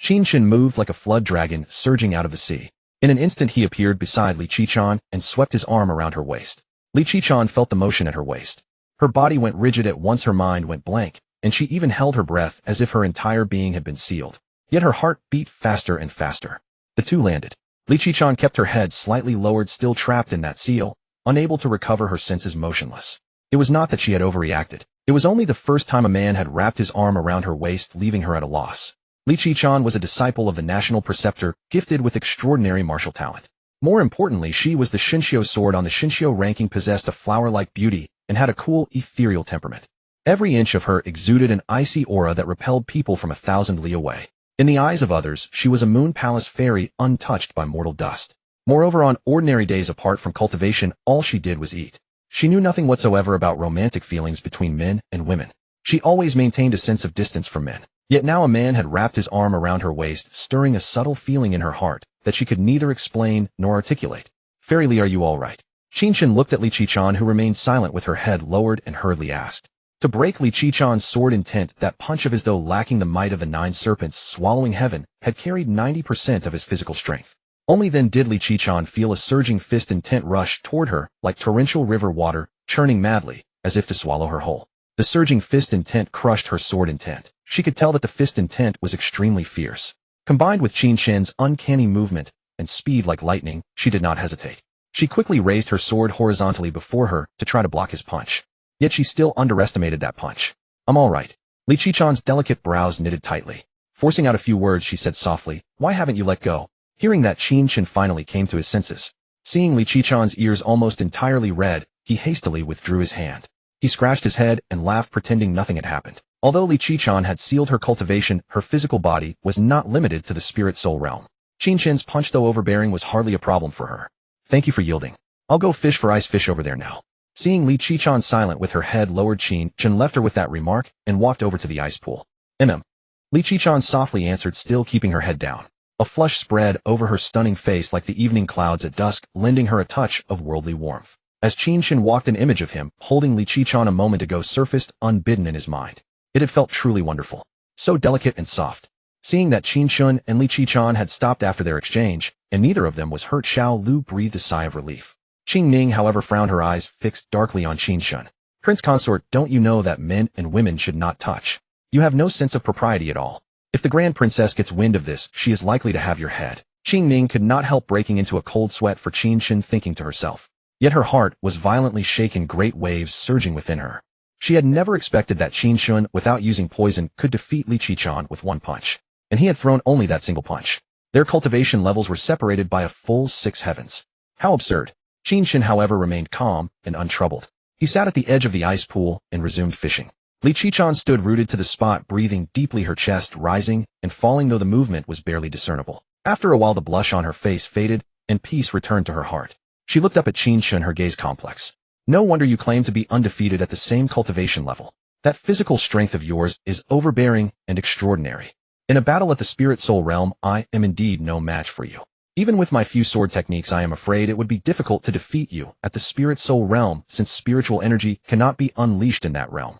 Speaker 1: Qin Chen moved like a flood dragon surging out of the sea. In an instant he appeared beside Li Qiquan and swept his arm around her waist. Li Qiquan felt the motion at her waist. Her body went rigid at once, her mind went blank, and she even held her breath as if her entire being had been sealed. Yet her heart beat faster and faster. The two landed. Li Qiquan kept her head slightly lowered, still trapped in that seal, unable to recover her senses, motionless. It was not that she had overreacted. It was only the first time a man had wrapped his arm around her waist, leaving her at a loss. Li Qiquan was a disciple of the national preceptor, gifted with extraordinary martial talent. More importantly, she was the Shinshio sword on the Shinshio ranking, possessed a flower-like beauty, and had a cool, ethereal temperament. Every inch of her exuded an icy aura that repelled people from 1,000 li away. In the eyes of others, she was a moon palace fairy, untouched by mortal dust. Moreover, on ordinary days apart from cultivation, all she did was eat. She knew nothing whatsoever about romantic feelings between men and women. She always maintained a sense of distance from men. Yet now a man had wrapped his arm around her waist, stirring a subtle feeling in her heart that she could neither explain nor articulate. Fairy Li, are you all right? Qin Chen looked at Li Qiquan, who remained silent with her head lowered, and hurriedly asked. To break Li Qiquan's sword intent, that punch of as though lacking the might of the 9 serpents swallowing heaven, had carried 90% of his physical strength. Only then did Li Qiquan feel a surging fist intent rush toward her, like torrential river water, churning madly, as if to swallow her whole. The surging fist intent crushed her sword intent. She could tell that the fist intent was extremely fierce. Combined with Qin Chen's uncanny movement and speed like lightning, she did not hesitate. She quickly raised her sword horizontally before her to try to block his punch. Yet she still underestimated that punch. I'm all right. Li Qiquan's delicate brows knitted tightly. Forcing out a few words, she said softly, why haven't you let go? Hearing that, Qin Chen finally came to his senses. Seeing Li Qiquan's ears almost entirely red, he hastily withdrew his hand. He scratched his head and laughed, pretending nothing had happened. Although Li Qiquan had sealed her cultivation, her physical body was not limited to the spirit-soul realm. Qin Chen's punch, though overbearing, was hardly a problem for her. Thank you for yielding. I'll go fish for ice fish over there now. Seeing Li Qiquan silent with her head lowered, Qin Chen left her with that remark and walked over to the ice pool. Li Qiquan softly answered, still keeping her head down. A flush spread over her stunning face like the evening clouds at dusk, lending her a touch of worldly warmth. As Qin Chen walked, an image of him, holding Li Qiquan a moment ago, surfaced unbidden in his mind. It had felt truly wonderful. So delicate and soft. Seeing that Qin Chen and Li Qiquan had stopped after their exchange, and neither of them was hurt, Xiao Lu breathed a sigh of relief. Qing Ning, however, frowned, her eyes fixed darkly on Qin Chen. Prince Consort, don't you know that men and women should not touch? You have no sense of propriety at all. If the Grand Princess gets wind of this, she is likely to have your head. Qing Ning could not help breaking into a cold sweat for Qin Chen, thinking to herself. Yet her heart was violently shaken, great waves surging within her. She had never expected that Qin Chen, without using poison, could defeat Li Qiquan with one punch. And he had thrown only that single punch. Their cultivation levels were separated by a full 6 heavens. How absurd. Qin Chen, however, remained calm and untroubled. He sat at the edge of the ice pool and resumed fishing. Li Qiquan stood rooted to the spot, breathing deeply, her chest rising and falling, though the movement was barely discernible. After a while, the blush on her face faded, and peace returned to her heart. She looked up at Qin Chen, her gaze complex. No wonder you claim to be undefeated at the same cultivation level. That physical strength of yours is overbearing and extraordinary. In a battle at the spirit-soul realm, I am indeed no match for you. Even with my few sword techniques, I am afraid it would be difficult to defeat you at the spirit-soul realm, since spiritual energy cannot be unleashed in that realm.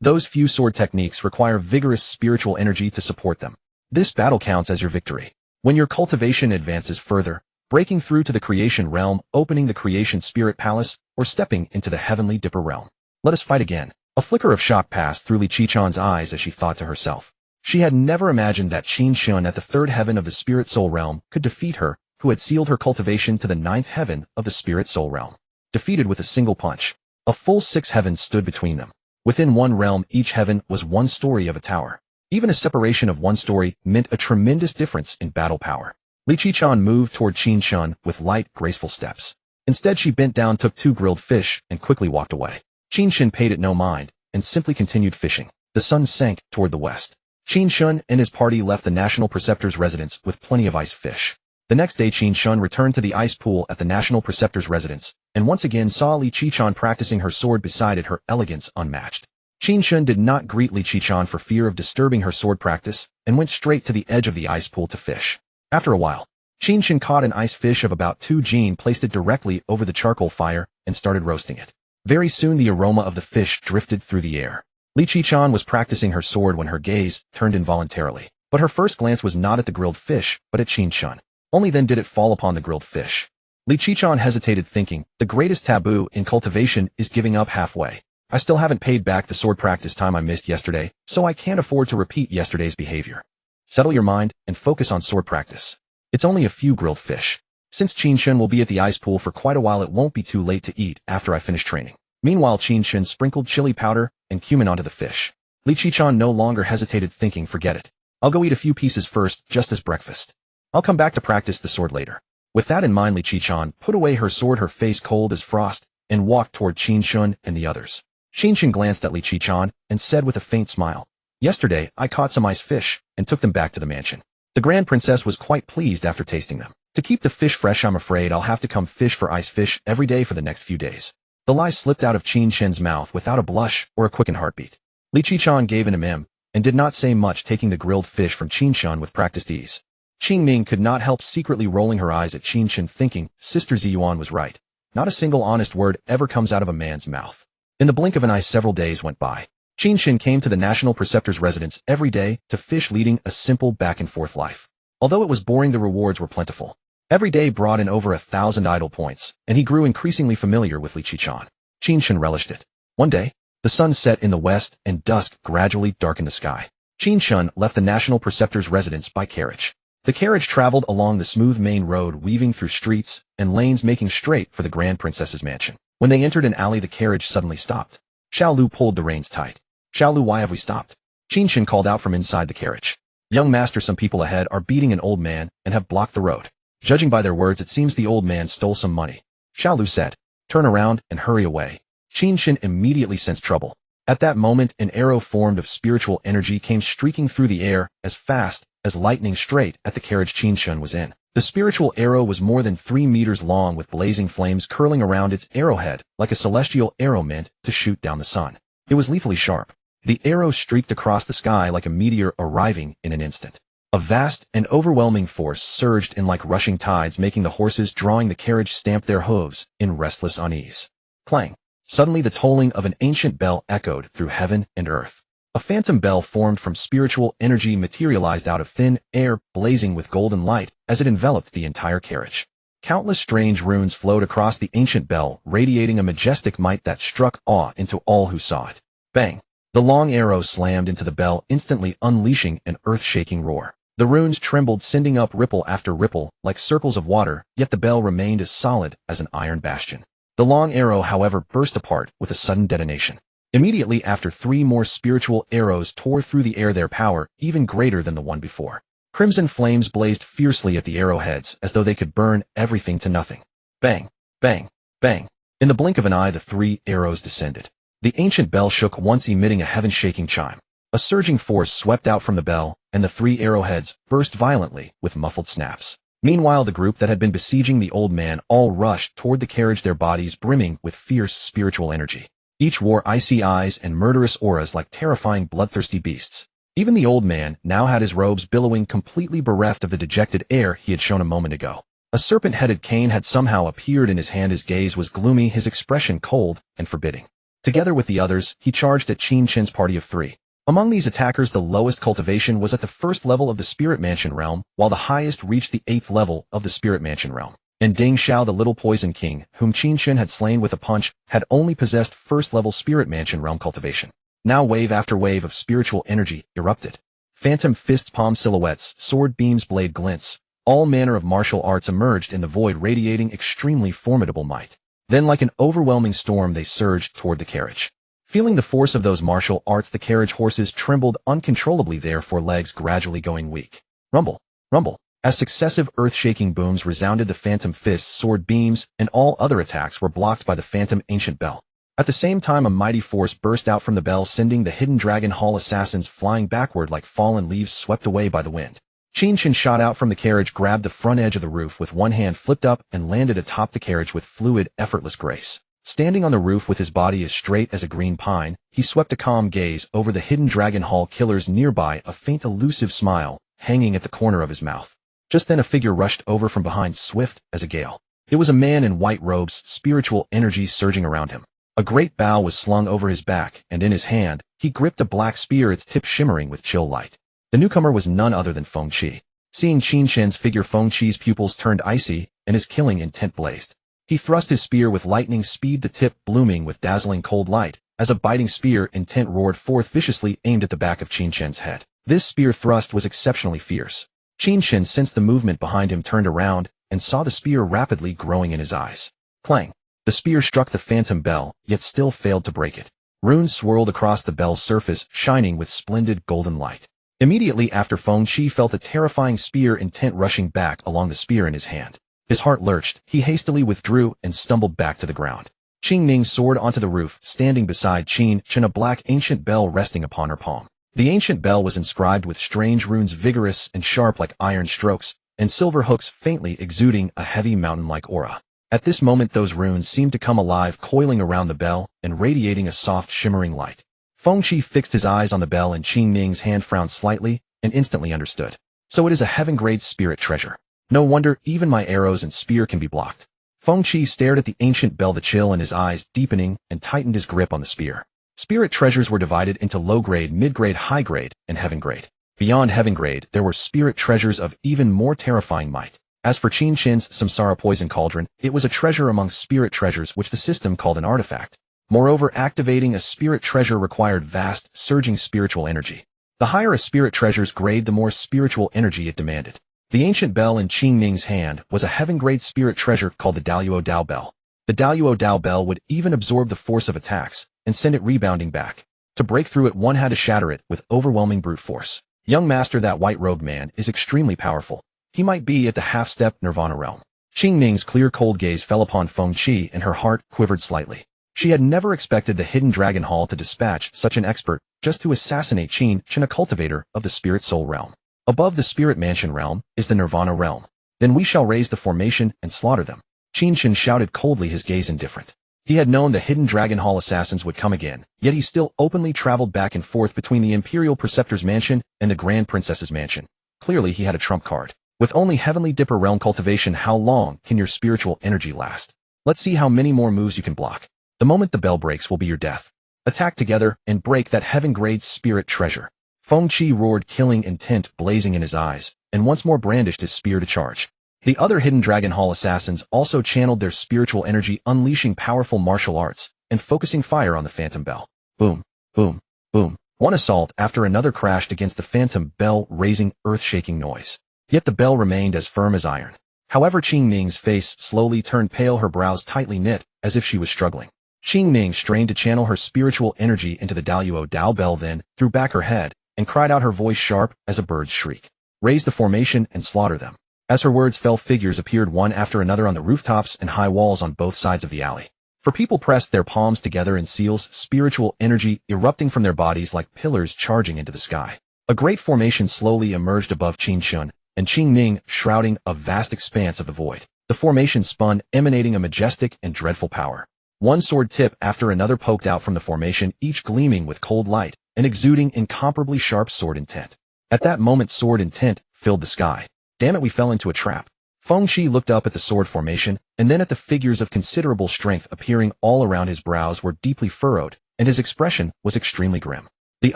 Speaker 1: Those few sword techniques require vigorous spiritual energy to support them. This battle counts as your victory. When your cultivation advances further, breaking through to the creation realm, opening the creation spirit palace, or stepping into the heavenly dipper realm, let us fight again. A flicker of shock passed through Li Qiquan's eyes as she thought to herself. She had never imagined that Qin Chen at the 3rd heaven of the spirit-soul realm could defeat her, who had sealed her cultivation to the 9th heaven of the spirit-soul realm. Defeated with a single punch. A full 6 heavens stood between them. Within one realm, each heaven was one story of a tower. Even a separation of one story meant a tremendous difference in battle power. Li Qichen moved toward Qin Chen with light, graceful steps. Instead, she bent down, took 2 grilled fish, and quickly walked away. Qin Chen paid it no mind, and simply continued fishing. The sun sank toward the west. Qin Chen and his party left the National Preceptor's residence with plenty of ice fish. The next day, Qin Chen returned to the ice pool at the National Preceptor's residence, and once again saw Li Qichen practicing her sword beside it, her elegance unmatched. Qin Chen did not greet Li Qichen for fear of disturbing her sword practice, and went straight to the edge of the ice pool to fish. After a while, Qin Chen caught an ice fish of about 2 jin, placed it directly over the charcoal fire, and started roasting it. Very soon the aroma of the fish drifted through the air. Li Qichen was practicing her sword when her gaze turned involuntarily. But her first glance was not at the grilled fish, but at Qin Chen. Only then did it fall upon the grilled fish. Li Qichen hesitated, thinking, the greatest taboo in cultivation is giving up halfway. I still haven't paid back the sword practice time I missed yesterday, so I can't afford to repeat yesterday's behavior. Settle your mind and focus on sword practice. It's only a few grilled fish. Since Qin Chen will be at the ice pool for quite a while, it won't be too late to eat after I finish training. Meanwhile, Qin Chen sprinkled chili powder and cumin onto the fish. Li Qichen no longer hesitated, thinking, forget it. I'll go eat a few pieces first, just as breakfast. I'll come back to practice the sword later. With that in mind, Li Qichen put away her sword, her face cold as frost, and walked toward Qin Chen and the others. Qin Chen glanced at Li Qichen and said with a faint smile, yesterday, I caught some ice fish and took them back to the mansion. The Grand Princess was quite pleased after tasting them. To keep the fish fresh, I'm afraid I'll have to come fish for ice fish every day for the next few days. The lie slipped out of Qin Chen's mouth without a blush or a quickened heartbeat. Li Qichen gave an and did not say much, taking the grilled fish from Qin Chen with practiced ease. Qing Ming could not help secretly rolling her eyes at Qin Chen, thinking, Sister Ziyuan was right. Not a single honest word ever comes out of a man's mouth. In the blink of an eye, several days went by. Qin Chen came to the National Preceptor's residence every day to fish, leading a simple back-and-forth life. Although it was boring, the rewards were plentiful. Every day brought in over 1,000 idol points, and he grew increasingly familiar with Li Qichen. Qin Chen relished it. One day, the sun set in the west and dusk gradually darkened the sky. Qin Chen left the National Preceptor's residence by carriage. The carriage traveled along the smooth main road, weaving through streets and lanes, making straight for the Grand Princess's mansion. When they entered an alley, the carriage suddenly stopped. Xiao Lu pulled the reins tight. Xiao Lu, why have we stopped? Qin Chen called out from inside the carriage. Young master, some people ahead are beating an old man and have blocked the road. Judging by their words, it seems the old man stole some money. Xiao Lu said, turn around and hurry away. Qin Chen immediately sensed trouble. At that moment, an arrow formed of spiritual energy came streaking through the air as fast as lightning straight at the carriage Qin Chen was in. The spiritual arrow was more than 3 meters long, with blazing flames curling around its arrowhead like a celestial arrow meant to shoot down the sun. It was lethally sharp. The arrow streaked across the sky like a meteor, arriving in an instant. A vast and overwhelming force surged in like rushing tides, making the horses drawing the carriage stamp their hooves in restless unease. Clang! Suddenly the tolling of an ancient bell echoed through heaven and earth. A phantom bell formed from spiritual energy materialized out of thin air, blazing with golden light as it enveloped the entire carriage. Countless strange runes flowed across the ancient bell, radiating a majestic might that struck awe into all who saw it. Bang! The long arrow slammed into the bell, instantly unleashing an earth-shaking roar. The runes trembled, sending up ripple after ripple like circles of water, yet the bell remained as solid as an iron bastion. The long arrow, however, burst apart with a sudden detonation. Immediately after, 3 more spiritual arrows tore through the air, their power even greater than the one before. Crimson flames blazed fiercely at the arrowheads as though they could burn everything to nothing. Bang! Bang! Bang! In the blink of an eye, the 3 arrows descended. The ancient bell shook once, emitting a heaven-shaking chime. A surging force swept out from the bell, and the 3 arrowheads burst violently with muffled snaps. Meanwhile, the group that had been besieging the old man all rushed toward the carriage, their bodies brimming with fierce spiritual energy. Each wore icy eyes and murderous auras like terrifying bloodthirsty beasts. Even the old man now had his robes billowing, completely bereft of the dejected air he had shown a moment ago. A serpent-headed cane had somehow appeared in his hand. His gaze was gloomy, his expression cold and forbidding. Together with the others, he charged at Qin Chen's party of 3. Among these attackers, the lowest cultivation was at the 1st level of the Spirit Mansion realm, while the highest reached the 8th level of the Spirit Mansion realm. And Ding Xiao, the little poison king, whom Qin Chen had slain with a punch, had only possessed 1st-level Spirit Mansion realm cultivation. Now wave after wave of spiritual energy erupted. Phantom fists, palm silhouettes, sword beams, blade glints, all manner of martial arts emerged in the void, radiating extremely formidable might. Then, like an overwhelming storm, they surged toward the carriage. Feeling the force of those martial arts, the carriage horses trembled uncontrollably, their 4 legs gradually going weak. Rumble! Rumble! As successive earth-shaking booms resounded, the phantom fists, sword beams, and all other attacks were blocked by the phantom ancient bell. At the same time, a mighty force burst out from the bell, sending the hidden dragon hall assassins flying backward like fallen leaves swept away by the wind. Qin Chen shot out from the carriage, grabbed the front edge of the roof with one hand, flipped up, and landed atop the carriage with fluid, effortless grace. Standing on the roof with his body as straight as a green pine, he swept a calm gaze over the hidden dragon hall killers nearby, a faint elusive smile hanging at the corner of his mouth. Just then a figure rushed over from behind, swift as a gale. It was a man in white robes, spiritual energy surging around him. A great bow was slung over his back, and in his hand, he gripped a black spear, its tip shimmering with chill light. The newcomer was none other than Feng Qi. Seeing Qin Chen's figure, Feng Qi's pupils turned icy, and his killing intent blazed. He thrust his spear with lightning speed, the tip blooming with dazzling cold light, as a biting spear intent roared forth viciously, aimed at the back of Qin Chen's head. This spear thrust was exceptionally fierce. Qin Chen sensed the movement behind him, turned around, and saw the spear rapidly growing in his eyes. Clang! The spear struck the phantom bell, yet still failed to break it. Runes swirled across the bell's surface, shining with splendid golden light. Immediately after, Feng Qi felt a terrifying spear intent rushing back along the spear in his hand. His heart lurched, he hastily withdrew and stumbled back to the ground. Qing Ning soared onto the roof, standing beside Qin Chen, a black ancient bell resting upon her palm. The ancient bell was inscribed with strange runes, vigorous and sharp like iron strokes, and silver hooks faintly exuding a heavy mountain-like aura. At this moment those runes seemed to come alive, coiling around the bell and radiating a soft shimmering light. Feng Qi fixed his eyes on the bell, and Qing Ning's hand frowned slightly and instantly understood. So it is a heaven-grade spirit treasure. No wonder even my arrows and spear can be blocked. Feng Qi stared at the ancient bell, the chill in his eyes deepening, and tightened his grip on the spear. Spirit treasures were divided into low-grade, mid-grade, high-grade, and heaven-grade. Beyond heaven-grade, there were spirit treasures of even more terrifying might. As for Qin Chen's samsara poison cauldron, it was a treasure among spirit treasures which the system called an artifact. Moreover, activating a spirit treasure required vast, surging spiritual energy. The higher a spirit treasure's grade, the more spiritual energy it demanded. The ancient bell in Qing Ning's hand was a heaven-grade spirit treasure called the Daluo Dao Bell. The Daluo Dao Bell would even absorb the force of attacks and send it rebounding back. To break through it, one had to shatter it with overwhelming brute force. Young master, that white-robed man is extremely powerful. He might be at the half-step nirvana realm. Qing Ning's clear, cold gaze fell upon Feng Qi, and her heart quivered slightly. She had never expected the hidden dragon hall to dispatch such an expert just to assassinate Qin Chen, a cultivator of the spirit soul realm. Above the spirit mansion realm is the nirvana realm. Then we shall raise the formation and slaughter them. Qin Chen shouted coldly, his gaze indifferent. He had known the hidden dragon hall assassins would come again, yet he still openly traveled back and forth between the Imperial Preceptor's mansion and the Grand Princess's mansion. Clearly he had a trump card. With only Heavenly Dipper realm cultivation, how long can your spiritual energy last? Let's see how many more moves you can block. The moment the bell breaks will be your death. Attack together and break that heaven-grade spirit treasure. Feng Qi roared, killing intent blazing in his eyes, and once more brandished his spear to charge. The other hidden dragon hall assassins also channeled their spiritual energy, unleashing powerful martial arts and focusing fire on the phantom bell. Boom, boom, boom. One assault after another crashed against the phantom bell, raising earth-shaking noise. Yet the bell remained as firm as iron. However, Qing Ning's face slowly turned pale, her brows tightly knit, as if she was struggling. Qing Ning strained to channel her spiritual energy into the Daluo Dao Bell, then threw back her head and cried out, her voice sharp as a bird's shriek. Raise the formation and slaughter them. As her words fell, figures appeared one after another on the rooftops and high walls on both sides of the alley. For people pressed their palms together in seals, spiritual energy erupting from their bodies like pillars charging into the sky. A great formation slowly emerged above Qin Chen and Qing Ning, shrouding a vast expanse of the void. The formation spun, emanating a majestic and dreadful power. One sword tip after another poked out from the formation, each gleaming with cold light and exuding incomparably sharp sword intent. At that moment, sword intent filled the sky. Damn it, we fell into a trap. Feng Qi looked up at the sword formation, and then at the figures of considerable strength appearing all around. His brows were deeply furrowed, and his expression was extremely grim. The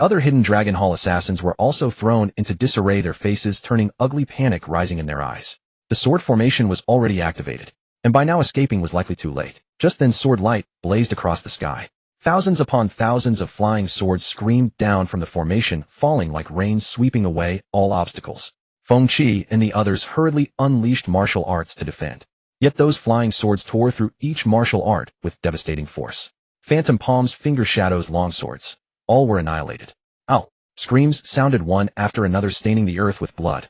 Speaker 1: other hidden dragon hall assassins were also thrown into disarray, their faces turning ugly, panic rising in their eyes. The sword formation was already activated, and by now escaping was likely too late. Just then sword light blazed across the sky. Thousands upon thousands of flying swords screamed down from the formation, falling like rain, sweeping away all obstacles. Feng Qi and the others hurriedly unleashed martial arts to defend. Yet those flying swords tore through each martial art with devastating force. Phantom palms, finger shadows, long swords. All were annihilated. Ow! Screams sounded one after another, staining the earth with blood.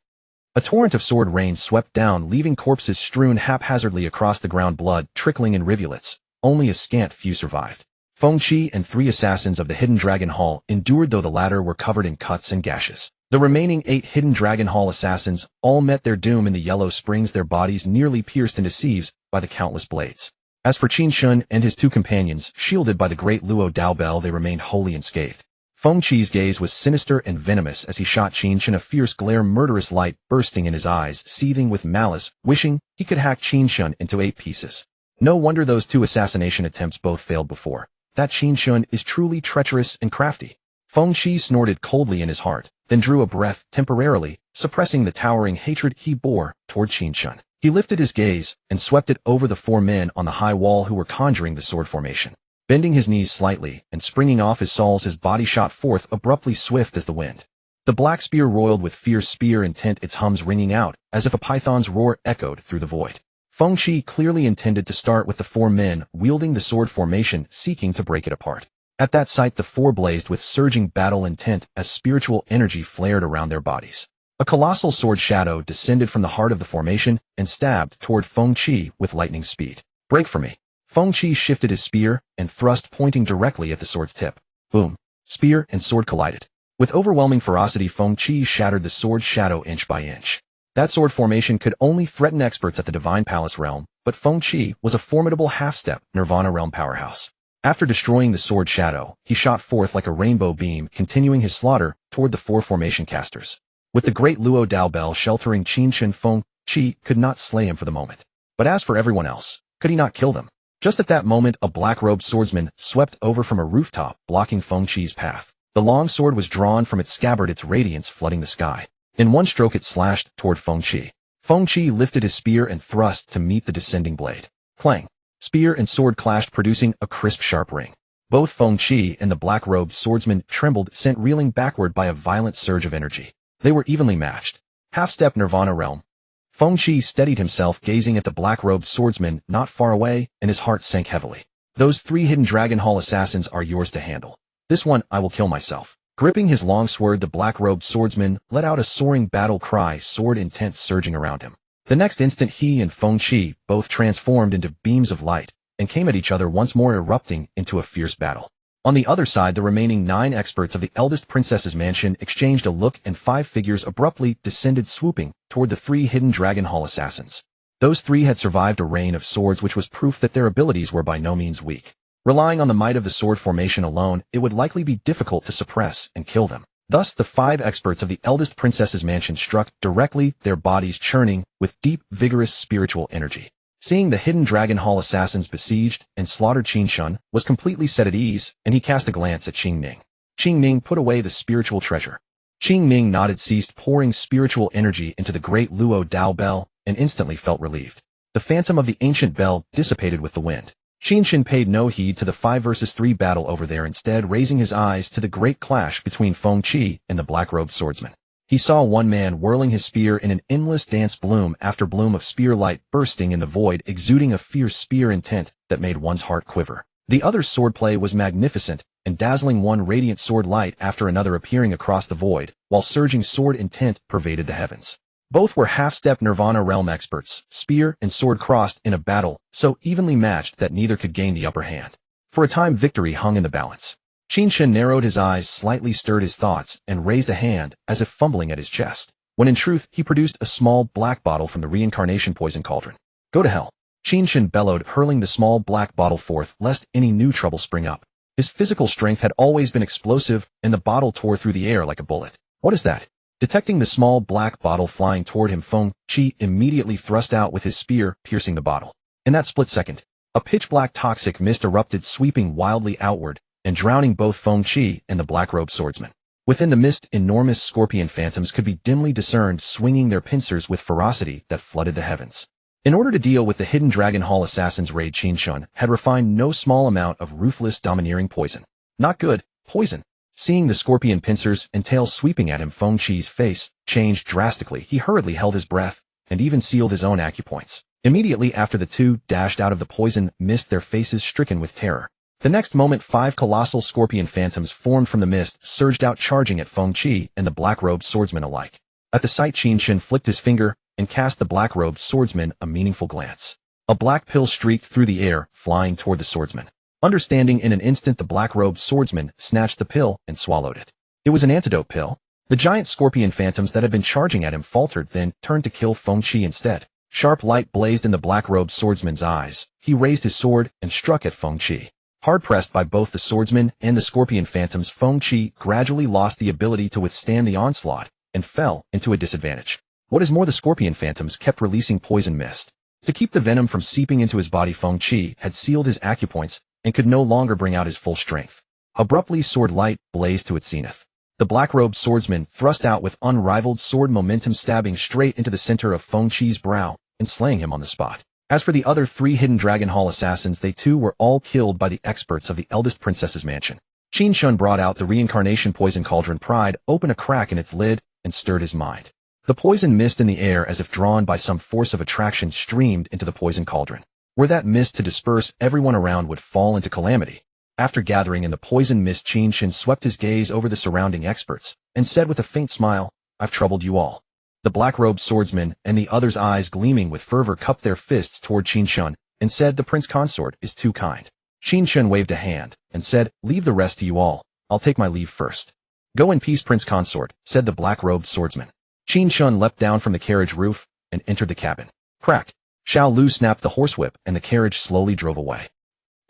Speaker 1: A torrent of sword rain swept down, leaving corpses strewn haphazardly across the ground, blood trickling in rivulets. Only a scant few survived. Feng Qi and 3 assassins of the Hidden Dragon Hall endured, though the latter were covered in cuts and gashes. The remaining 8 Hidden Dragon Hall assassins all met their doom in the Yellow Springs, their bodies nearly pierced into sieves by the countless blades. As for Qin Chen and his 2 companions, shielded by the great Luo Dao Bell, they remained wholly unscathed. Feng Qi's gaze was sinister and venomous as he shot Qin Chen, a fierce glare, murderous light bursting in his eyes, seething with malice, wishing he could hack Qin Chen into 8 pieces. No wonder those 2 assassination attempts both failed before. That Qin Chen is truly treacherous and crafty. Feng Qi snorted coldly in his heart, then drew a breath, temporarily suppressing the towering hatred he bore toward Qin Chen. He lifted his gaze and swept it over the 4 men on the high wall who were conjuring the sword formation. Bending his knees slightly and springing off his soles, his body shot forth abruptly, swift as the wind. The black spear roiled with fierce spear intent, its hums ringing out as if a python's roar echoed through the void. Feng Qi clearly intended to start with the 4 men wielding the sword formation, seeking to break it apart. At that sight, the 4 blazed with surging battle intent as spiritual energy flared around their bodies. A colossal sword shadow descended from the heart of the formation and stabbed toward Feng Qi with lightning speed. "Break for me." Feng Qi shifted his spear and thrust, pointing directly at the sword's tip. Boom! Spear and sword collided. With overwhelming ferocity, Feng Qi shattered the sword's shadow inch by inch. That sword formation could only threaten experts at the Divine Palace realm, but Feng Qi was a formidable half-step Nirvana realm powerhouse. After destroying the sword shadow, he shot forth like a rainbow beam, continuing his slaughter toward the 4 formation casters. With the great Luo Dao Bell sheltering Qin Chen, Feng Qi could not slay him for the moment. But as for everyone else, could he not kill them? Just at that moment, a black-robed swordsman swept over from a rooftop, blocking Feng Qi's path. The long sword was drawn from its scabbard, its radiance flooding the sky. In one stroke it slashed toward Feng Qi. Feng Qi lifted his spear and thrust to meet the descending blade. Clang! Spear and sword clashed, producing a crisp, sharp ring. Both Feng Qi and the black-robed swordsman trembled, sent reeling backward by a violent surge of energy. They were evenly matched. Half-step Nirvana realm. Feng Qi steadied himself, gazing at the black-robed swordsman not far away, and his heart sank heavily. "Those 3 Hidden Dragon Hall assassins are yours to handle. This one I will kill myself." Gripping his long sword, the black-robed swordsman let out a soaring battle cry, sword intent surging around him. The next instant, he and Feng Qi both transformed into beams of light and came at each other, once more erupting into a fierce battle. On the other side, the remaining 9 experts of the eldest princess's mansion exchanged a look, and 5 figures abruptly descended, swooping toward the 3 Hidden Dragon Hall assassins. Those 3 had survived a rain of swords, which was proof that their abilities were by no means weak. Relying on the might of the sword formation alone, it would likely be difficult to suppress and kill them. Thus, the 5 experts of the eldest princess's mansion struck directly, their bodies churning with deep, vigorous spiritual energy. Seeing the Hidden Dragon Hall assassins besieged and slaughtered, Qin Chen was completely set at ease, and he cast a glance at Qing Ning. Qing Ning put away the spiritual treasure. Qing Ning nodded, ceased pouring spiritual energy into the great Luo Dao Bell, and instantly felt relieved. The phantom of the ancient bell dissipated with the wind. Qin Chen paid no heed to the 5 versus 3 battle over there, instead raising his eyes to the great clash between Feng Qi and the black-robed swordsman. He saw one man whirling his spear in an endless dance, bloom after bloom of spear light bursting in the void, exuding a fierce spear intent that made one's heart quiver. The other's swordplay was magnificent and dazzling, one radiant sword light after another appearing across the void, while surging sword intent pervaded the heavens. Both were half-step Nirvana realm experts, spear and sword crossed in a battle so evenly matched that neither could gain the upper hand. For a time, victory hung in the balance. Qin Chen narrowed his eyes, slightly stirred his thoughts, and raised a hand as if fumbling at his chest, when in truth he produced a small black bottle from the reincarnation poison cauldron. "Go to hell!" Qin Chen bellowed, hurling the small black bottle forth lest any new trouble spring up. His physical strength had always been explosive, and the bottle tore through the air like a bullet. "What is that?" Detecting the small black bottle flying toward him, Feng Qi immediately thrust out with his spear, piercing the bottle. In that split second, a pitch-black toxic mist erupted, sweeping wildly outward and drowning both Feng Qi and the black-robed swordsman. Within the mist, enormous scorpion phantoms could be dimly discerned, swinging their pincers with ferocity that flooded the heavens. In order to deal with the Hidden Dragon Hall assassins' raid, Qin Chen had refined no small amount of ruthless, domineering poison. Not good, poison. Seeing the scorpion pincers and tails sweeping at him, Feng Qi's face changed drastically. He hurriedly held his breath and even sealed his own acupoints. Immediately after, the 2 dashed out of the poison mist, their faces stricken with terror. The next moment, 5 colossal scorpion phantoms formed from the mist, surged out, charging at Feng Qi and the black-robed swordsman alike. At the sight, Qin Chen flicked his finger and cast the black-robed swordsman a meaningful glance. A black pill streaked through the air, flying toward the swordsman. Understanding in an instant, the black-robed swordsman snatched the pill and swallowed it. It was an antidote pill. The giant scorpion phantoms that had been charging at him faltered, then turned to kill Feng Qi instead. Sharp light blazed in the black-robed swordsman's eyes. He raised his sword and struck at Feng Qi. Hard-pressed by both the swordsman and the scorpion phantoms, Feng Qi gradually lost the ability to withstand the onslaught and fell into a disadvantage. What is more, the scorpion phantoms kept releasing poison mist. To keep the venom from seeping into his body, Feng Qi had sealed his acupoints and could no longer bring out his full strength. Abruptly, sword light blazed to its zenith. The black-robed swordsman thrust out with unrivaled sword momentum, stabbing straight into the center of Feng Qi's brow and slaying him on the spot. As for the other 3 hidden Dragon Hall assassins, they too were all killed by the experts of the eldest princess's mansion. Qin Chen brought out the reincarnation poison cauldron, pried open a crack in its lid, and stirred his mind. The poison mist in the air, as if drawn by some force of attraction, streamed into the poison cauldron. Were that mist to disperse, everyone around would fall into calamity. After gathering in the poison mist, Qin Chen swept his gaze over the surrounding experts and said with a faint smile, "I've troubled you all." The black-robed swordsman and the others' eyes gleaming with fervor cupped their fists toward Qin Chen and said, "The prince consort is too kind." Qin Chen waved a hand and said, "Leave the rest to you all. I'll take my leave first." "Go in peace, prince consort," said the black-robed swordsman. Qin Chen leapt down from the carriage roof and entered the cabin. Crack! Xiao Lu snapped the horsewhip and the carriage slowly drove away.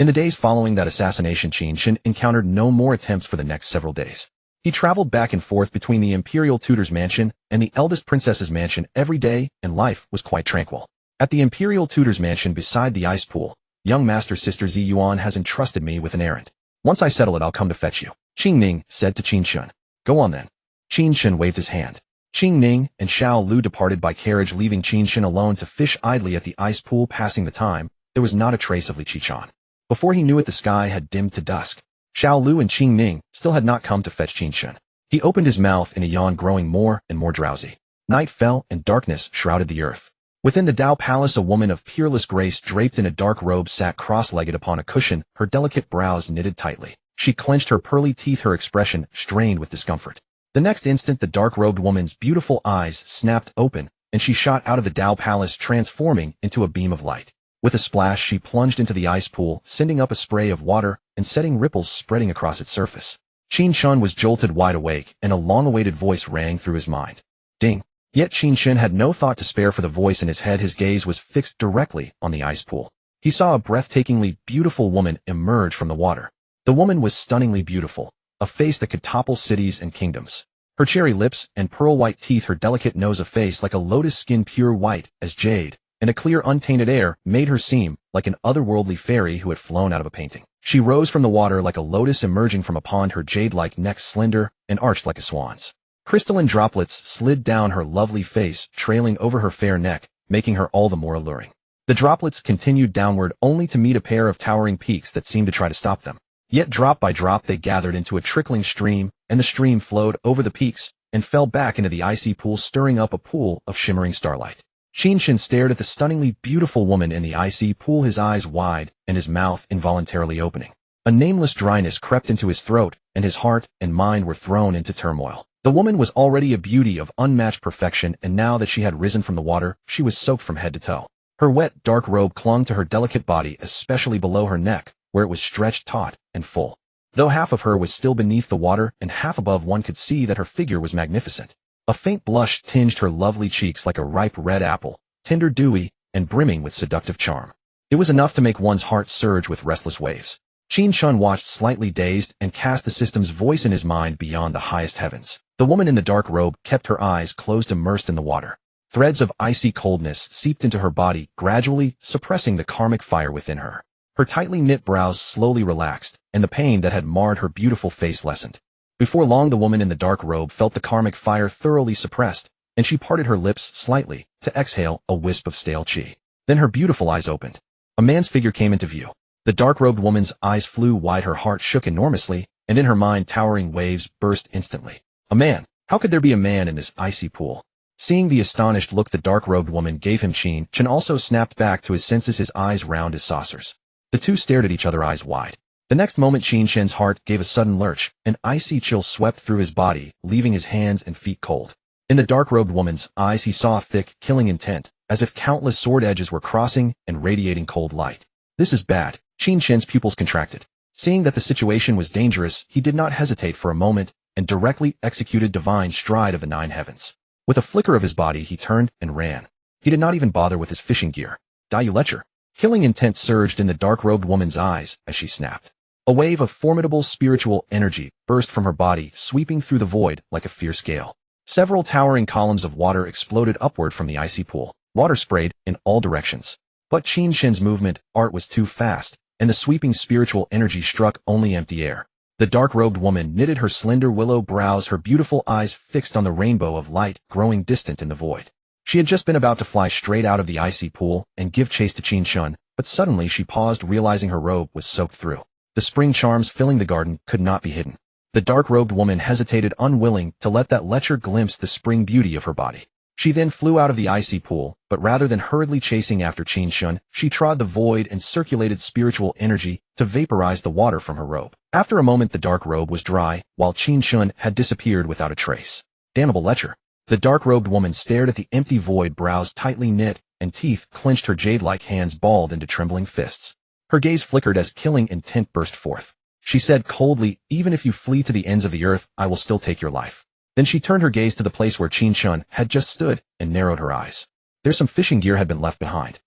Speaker 1: In the days following that assassination, Qin Chen encountered no more attempts for the next several days. He traveled back and forth between the Imperial Tutor's mansion and the eldest princess's mansion every day, and life was quite tranquil. At the Imperial Tutor's mansion beside the ice pool, young Master Sister Zi Yuan has entrusted me with an errand. Once I settle it, I'll come to fetch you, Qing Ning said to Qin Chen. Go on then. Qin Chen waved his hand. Qing Ning and Xiao Lu departed by carriage, leaving Qin Chen alone to fish idly at the ice pool. Passing the time, there was not a trace of Li Qichen. Before he knew it, the sky had dimmed to dusk. Xiao Lu and Qing Ning still had not come to fetch Qin Chen. He opened his mouth in a yawn, growing more and more drowsy. Night fell and darkness shrouded the earth. Within the Dao Palace, a woman of peerless grace draped in a dark robe sat cross-legged upon a cushion, her delicate brows knitted tightly. She clenched her pearly teeth, her expression strained with discomfort. The next instant, the dark-robed woman's beautiful eyes snapped open, and she shot out of the Dao Palace, transforming into a beam of light. With a splash, she plunged into the ice pool, sending up a spray of water and setting ripples spreading across its surface. Qin Chen was jolted wide awake, and a long-awaited voice rang through his mind. Ding! Yet Qin Chen had no thought to spare for the voice in his head. His gaze was fixed directly on the ice pool. He saw a breathtakingly beautiful woman emerge from the water. The woman was stunningly beautiful, a face that could topple cities and kingdoms. Her cherry lips and pearl-white teeth, her delicate nose, a face like a lotus, skin pure white as jade, and a clear, untainted air made her seem like an otherworldly fairy who had flown out of a painting. She rose from the water like a lotus emerging from a pond, her jade-like neck slender and arched like a swan's. Crystalline droplets slid down her lovely face, trailing over her fair neck, making her all the more alluring. The droplets continued downward, only to meet a pair of towering peaks that seemed to try to stop them. Yet drop by drop they gathered into a trickling stream, and the stream flowed over the peaks and fell back into the icy pool, stirring up a pool of shimmering starlight. Qin Chen stared at the stunningly beautiful woman in the icy pool, his eyes wide and his mouth involuntarily opening. A nameless dryness crept into his throat, and his heart and mind were thrown into turmoil. The woman was already a beauty of unmatched perfection, and now that she had risen from the water, she was soaked from head to toe. Her wet, dark robe clung to her delicate body, especially below her neck, where it was stretched taut and full. Though half of her was still beneath the water and half above, one could see that her figure was magnificent. A faint blush tinged her lovely cheeks like a ripe red apple, tender, dewy, and brimming with seductive charm. It was enough to make one's heart surge with restless waves. Qin Chen watched, slightly dazed, and cast the system's voice in his mind beyond the highest heavens. The woman in the dark robe kept her eyes closed, immersed in the water. Threads of icy coldness seeped into her body, gradually suppressing the karmic fire within her. Her tightly knit brows slowly relaxed, and the pain that had marred her beautiful face lessened. Before long, the woman in the dark robe felt the karmic fire thoroughly suppressed, and she parted her lips slightly to exhale a wisp of stale qi. Then her beautiful eyes opened. A man's figure came into view. The dark-robed woman's eyes flew wide, her heart shook enormously, and in her mind towering waves burst instantly. A man! How could there be a man in this icy pool? Seeing the astonished look the dark-robed woman gave him, Qin Chen also snapped back to his senses, his eyes round as saucers. The two stared at each other, eyes wide. The next moment, Qin Chen's heart gave a sudden lurch. An icy chill swept through his body, leaving his hands and feet cold. In the dark-robed woman's eyes he saw a thick, killing intent, as if countless sword edges were crossing and radiating cold light. This is bad. Qin Chen's pupils contracted. Seeing that the situation was dangerous, he did not hesitate for a moment and directly executed divine stride of the 9 heavens. With a flicker of his body, he turned and ran. He did not even bother with his fishing gear. Die, you lecher. Killing intent surged in the dark-robed woman's eyes as she snapped. A wave of formidable spiritual energy burst from her body, sweeping through the void like a fierce gale. Several towering columns of water exploded upward from the icy pool. Water sprayed in all directions. But Qin Chen's movement art was too fast, and the sweeping spiritual energy struck only empty air. The dark-robed woman knitted her slender willow brows, her beautiful eyes fixed on the rainbow of light growing distant in the void. She had just been about to fly straight out of the icy pool and give chase to Qin Chen, but suddenly she paused, realizing her robe was soaked through. The spring charms filling the garden could not be hidden. The dark-robed woman hesitated, unwilling to let that lecher glimpse the spring beauty of her body. She then flew out of the icy pool, but rather than hurriedly chasing after Qin Chen, she trod the void and circulated spiritual energy to vaporize the water from her robe. After a moment, the dark robe was dry, while Qin Chen had disappeared without a trace. Damnable lecher. The dark-robed woman stared at the empty void, brows tightly knit, and teeth clenched, her jade-like hands balled into trembling fists. Her gaze flickered as killing intent burst forth. She said coldly, "Even if you flee to the ends of the earth, I will still take your life." Then she turned her gaze to the place where Qin Chen had just stood and narrowed her eyes. There some fishing gear had been left behind.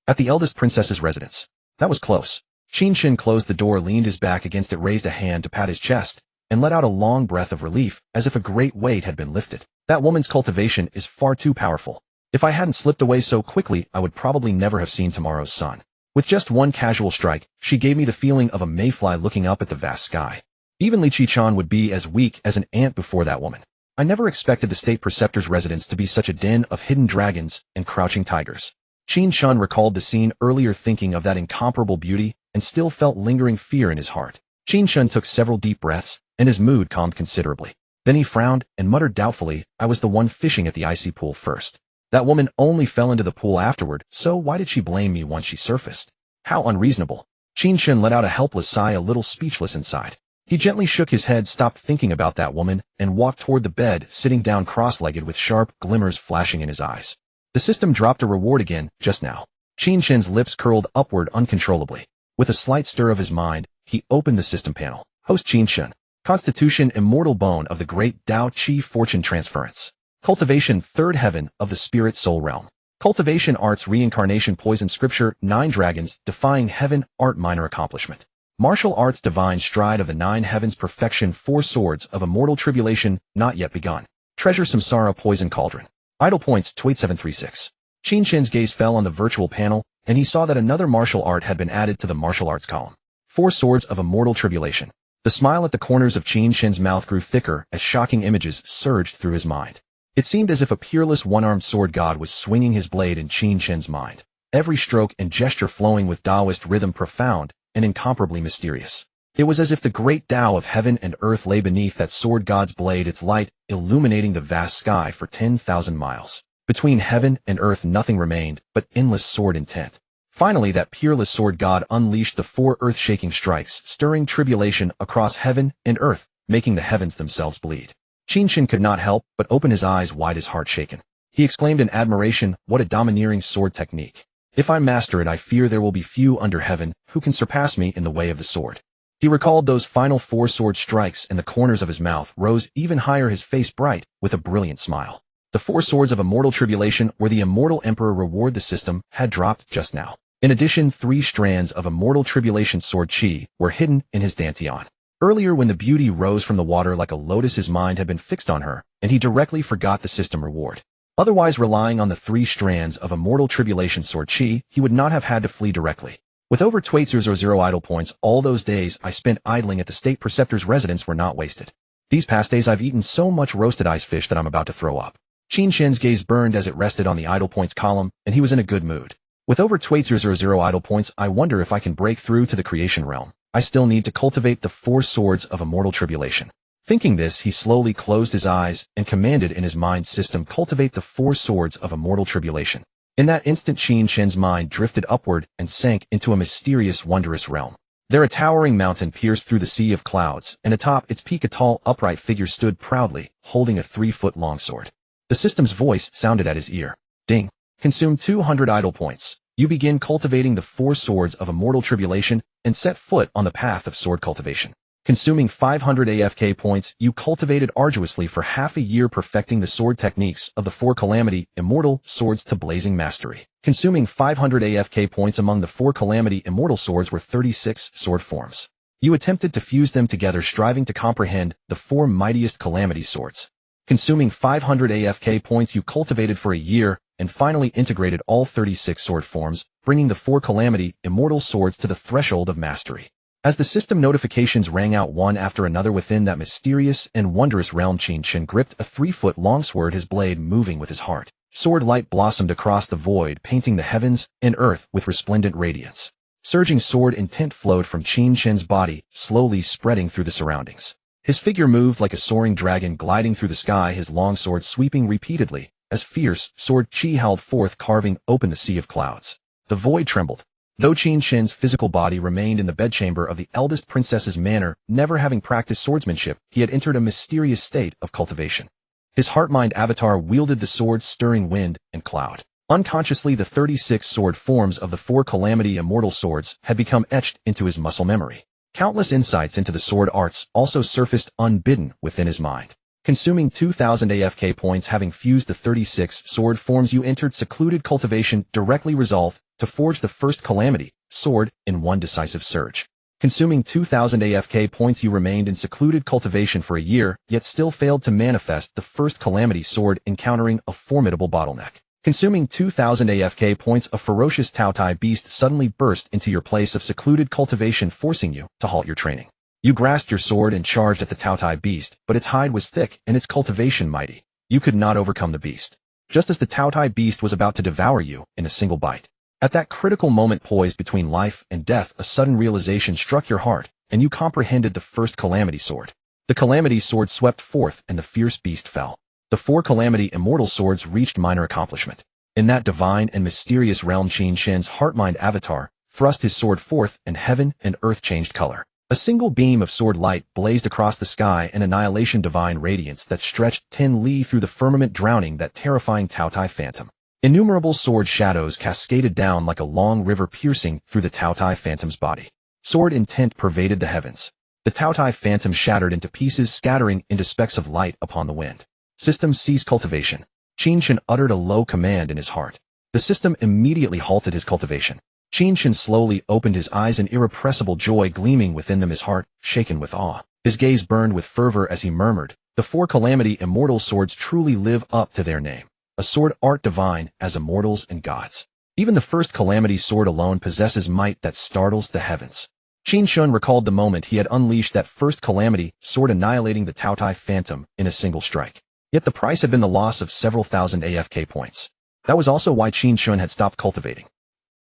Speaker 1: At the eldest princess's residence. That was close. Qin Chen closed the door, leaned his back against it, raised a hand to pat his chest, and let out a long breath of relief, as if a great weight had been lifted. That woman's cultivation is far too powerful. If I hadn't slipped away so quickly, I would probably never have seen tomorrow's sun. With just one casual strike, she gave me the feeling of a mayfly looking up at the vast sky. Even Li Qichan would be as weak as an ant before that woman. I never expected the state preceptor's residence to be such a den of hidden dragons and crouching tigers. Qin Chen recalled the scene earlier, thinking of that incomparable beauty, and still felt lingering fear in his heart. Qin Chen took several deep breaths, and his mood calmed considerably. Then he frowned and muttered doubtfully, "I was the one fishing at the icy pool first. That woman only fell into the pool afterward, so why did she blame me once she surfaced? How unreasonable." Qin Chen let out a helpless sigh, a little speechless inside. He gently shook his head, stopped thinking about that woman, and walked toward the bed, sitting down cross-legged with sharp glimmers flashing in his eyes. The system dropped a reward again, just now. Qin Chen's lips curled upward uncontrollably. With a slight stir of his mind, he opened the system panel. Host Qin Chen. Constitution Immortal Bone of the Great Tao Chi Fortune Transference. Cultivation 3rd Heaven of the Spirit Soul Realm. Cultivation Arts Reincarnation Poison Scripture 9 Dragons Defying Heaven Art Minor Accomplishment. Martial Arts Divine Stride of the 9 Heavens Perfection 4 Swords of Immortal Tribulation Not Yet Begun. Treasure Samsara Poison Cauldron. Idle Points 2736. Qin Chen's gaze fell on the virtual panel, and he saw that another martial art had been added to the martial arts column. 4 Swords of Immortal Tribulation. The smile at the corners of Qin Chen's mouth grew thicker as shocking images surged through his mind. It seemed as if a peerless one-armed sword god was swinging his blade in Qin Chen's mind, every stroke and gesture flowing with Taoist rhythm, profound and incomparably mysterious. It was as if the great Tao of heaven and earth lay beneath that sword god's blade, its light illuminating the vast sky for 10,000 miles. Between heaven and earth nothing remained but endless sword intent. Finally, that peerless sword god unleashed the 4 earth-shaking strikes, stirring tribulation across heaven and earth, making the heavens themselves bleed. Qin Chen could not help but open his eyes wide, his heart shaken. He exclaimed in admiration, "What a domineering sword technique. If I master it, I fear there will be few under heaven who can surpass me in the way of the sword." He recalled those final 4 sword strikes, and the corners of his mouth rose even higher, his face bright with a brilliant smile. The 4 swords of immortal tribulation, or the Immortal Emperor reward the system, had dropped just now. In addition, 3 strands of immortal tribulation sword chi were hidden in his dantian. Earlier, when the beauty rose from the water like a lotus, his mind had been fixed on her, and he directly forgot the system reward. Otherwise, relying on the 3 strands of immortal tribulation sword chi, he would not have had to flee directly. With over 2,800 idle points, all those days I spent idling at the state preceptor's residence were not wasted. These past days I've eaten so much roasted ice fish that I'm about to throw up. Qin Chen's gaze burned as it rested on the idle points column, and he was in a good mood. With over 2,800 idle points, I wonder if I can break through to the creation realm. I still need to cultivate the 4 swords of immortal tribulation. Thinking this, he slowly closed his eyes and commanded in his mind system, "Cultivate the 4 swords of immortal tribulation." In that instant, Qin Chen's mind drifted upward and sank into a mysterious, wondrous realm. There a towering mountain pierced through the sea of clouds, and atop its peak a tall, upright figure stood proudly, holding a 3-foot-long sword. The system's voice sounded at his ear. Ding. Consume 200 idle points. You begin cultivating the 4 swords of immortal tribulation and set foot on the path of sword cultivation. Consuming 500 AFK points, you cultivated arduously for half a year, perfecting the sword techniques of the 4 calamity immortal swords to blazing mastery. Consuming 500 AFK points among the 4 calamity immortal swords were 36 sword forms. You attempted to fuse them together, striving to comprehend the 4 mightiest calamity swords. Consuming 500 AFK points, you cultivated for a year and finally integrated all 36 sword forms, bringing the 4 calamity immortal swords to the threshold of mastery. As the system notifications rang out one after another within that mysterious and wondrous realm, Qin Chen gripped a 3-foot-long sword, his blade moving with his heart. Sword light blossomed across the void, painting the heavens and earth with resplendent radiance. Surging sword intent flowed from Qin Chen's body, slowly spreading through the surroundings. His figure moved like a soaring dragon gliding through the sky, his long sword sweeping repeatedly, as fierce sword chi howled forth, carving open the sea of clouds. The void trembled. Though Qin Chen's physical body remained in the bedchamber of the eldest princess's manor, never having practiced swordsmanship, he had entered a mysterious state of cultivation. His heart-mind avatar wielded the sword, stirring wind and cloud. Unconsciously, the 36 sword forms of the 4 calamity immortal swords had become etched into his muscle memory. Countless insights into the sword arts also surfaced unbidden within his mind. Consuming 2,000 AFK points, having fused the 36 sword forms, you entered secluded cultivation, directly resolved to forge the first calamity sword in one decisive surge. Consuming 2,000 AFK points, you remained in secluded cultivation for a year, yet still failed to manifest the first calamity sword, encountering a formidable bottleneck. Consuming 2,000 AFK points, a ferocious Taotai beast suddenly burst into your place of secluded cultivation, forcing you to halt your training. You grasped your sword and charged at the Taotai beast, but its hide was thick and its cultivation mighty. You could not overcome the beast. Just as the Taotai beast was about to devour you in a single bite. At that critical moment, poised between life and death, a sudden realization struck your heart, and you comprehended the first calamity sword. The calamity sword swept forth, and the fierce beast fell. The 4 calamity immortal swords reached minor accomplishment. In that divine and mysterious realm, Qin Chen's heart-mind avatar thrust his sword forth, and heaven and earth changed color. A single beam of sword light blazed across the sky, an annihilation divine radiance that stretched 10 li through the firmament, drowning that terrifying Taotai phantom. Innumerable sword shadows cascaded down like a long river, piercing through the Taotai phantom's body. Sword intent pervaded the heavens. The Taotai phantom shattered into pieces, scattering into specks of light upon the wind. System cease cultivation. Qin Chen uttered a low command in his heart. The system immediately halted his cultivation. Qin Chen slowly opened his eyes, an irrepressible joy gleaming within them, his heart shaken with awe. His gaze burned with fervor as he murmured, "The 4 calamity immortal swords truly live up to their name. A sword art divine as immortals and gods. Even the first calamity sword alone possesses might that startles the heavens." Qin Chen recalled the moment he had unleashed that first calamity sword, annihilating the Taotai phantom in a single strike. Yet the price had been the loss of several thousand AFK points. That was also why Qin Chen had stopped cultivating.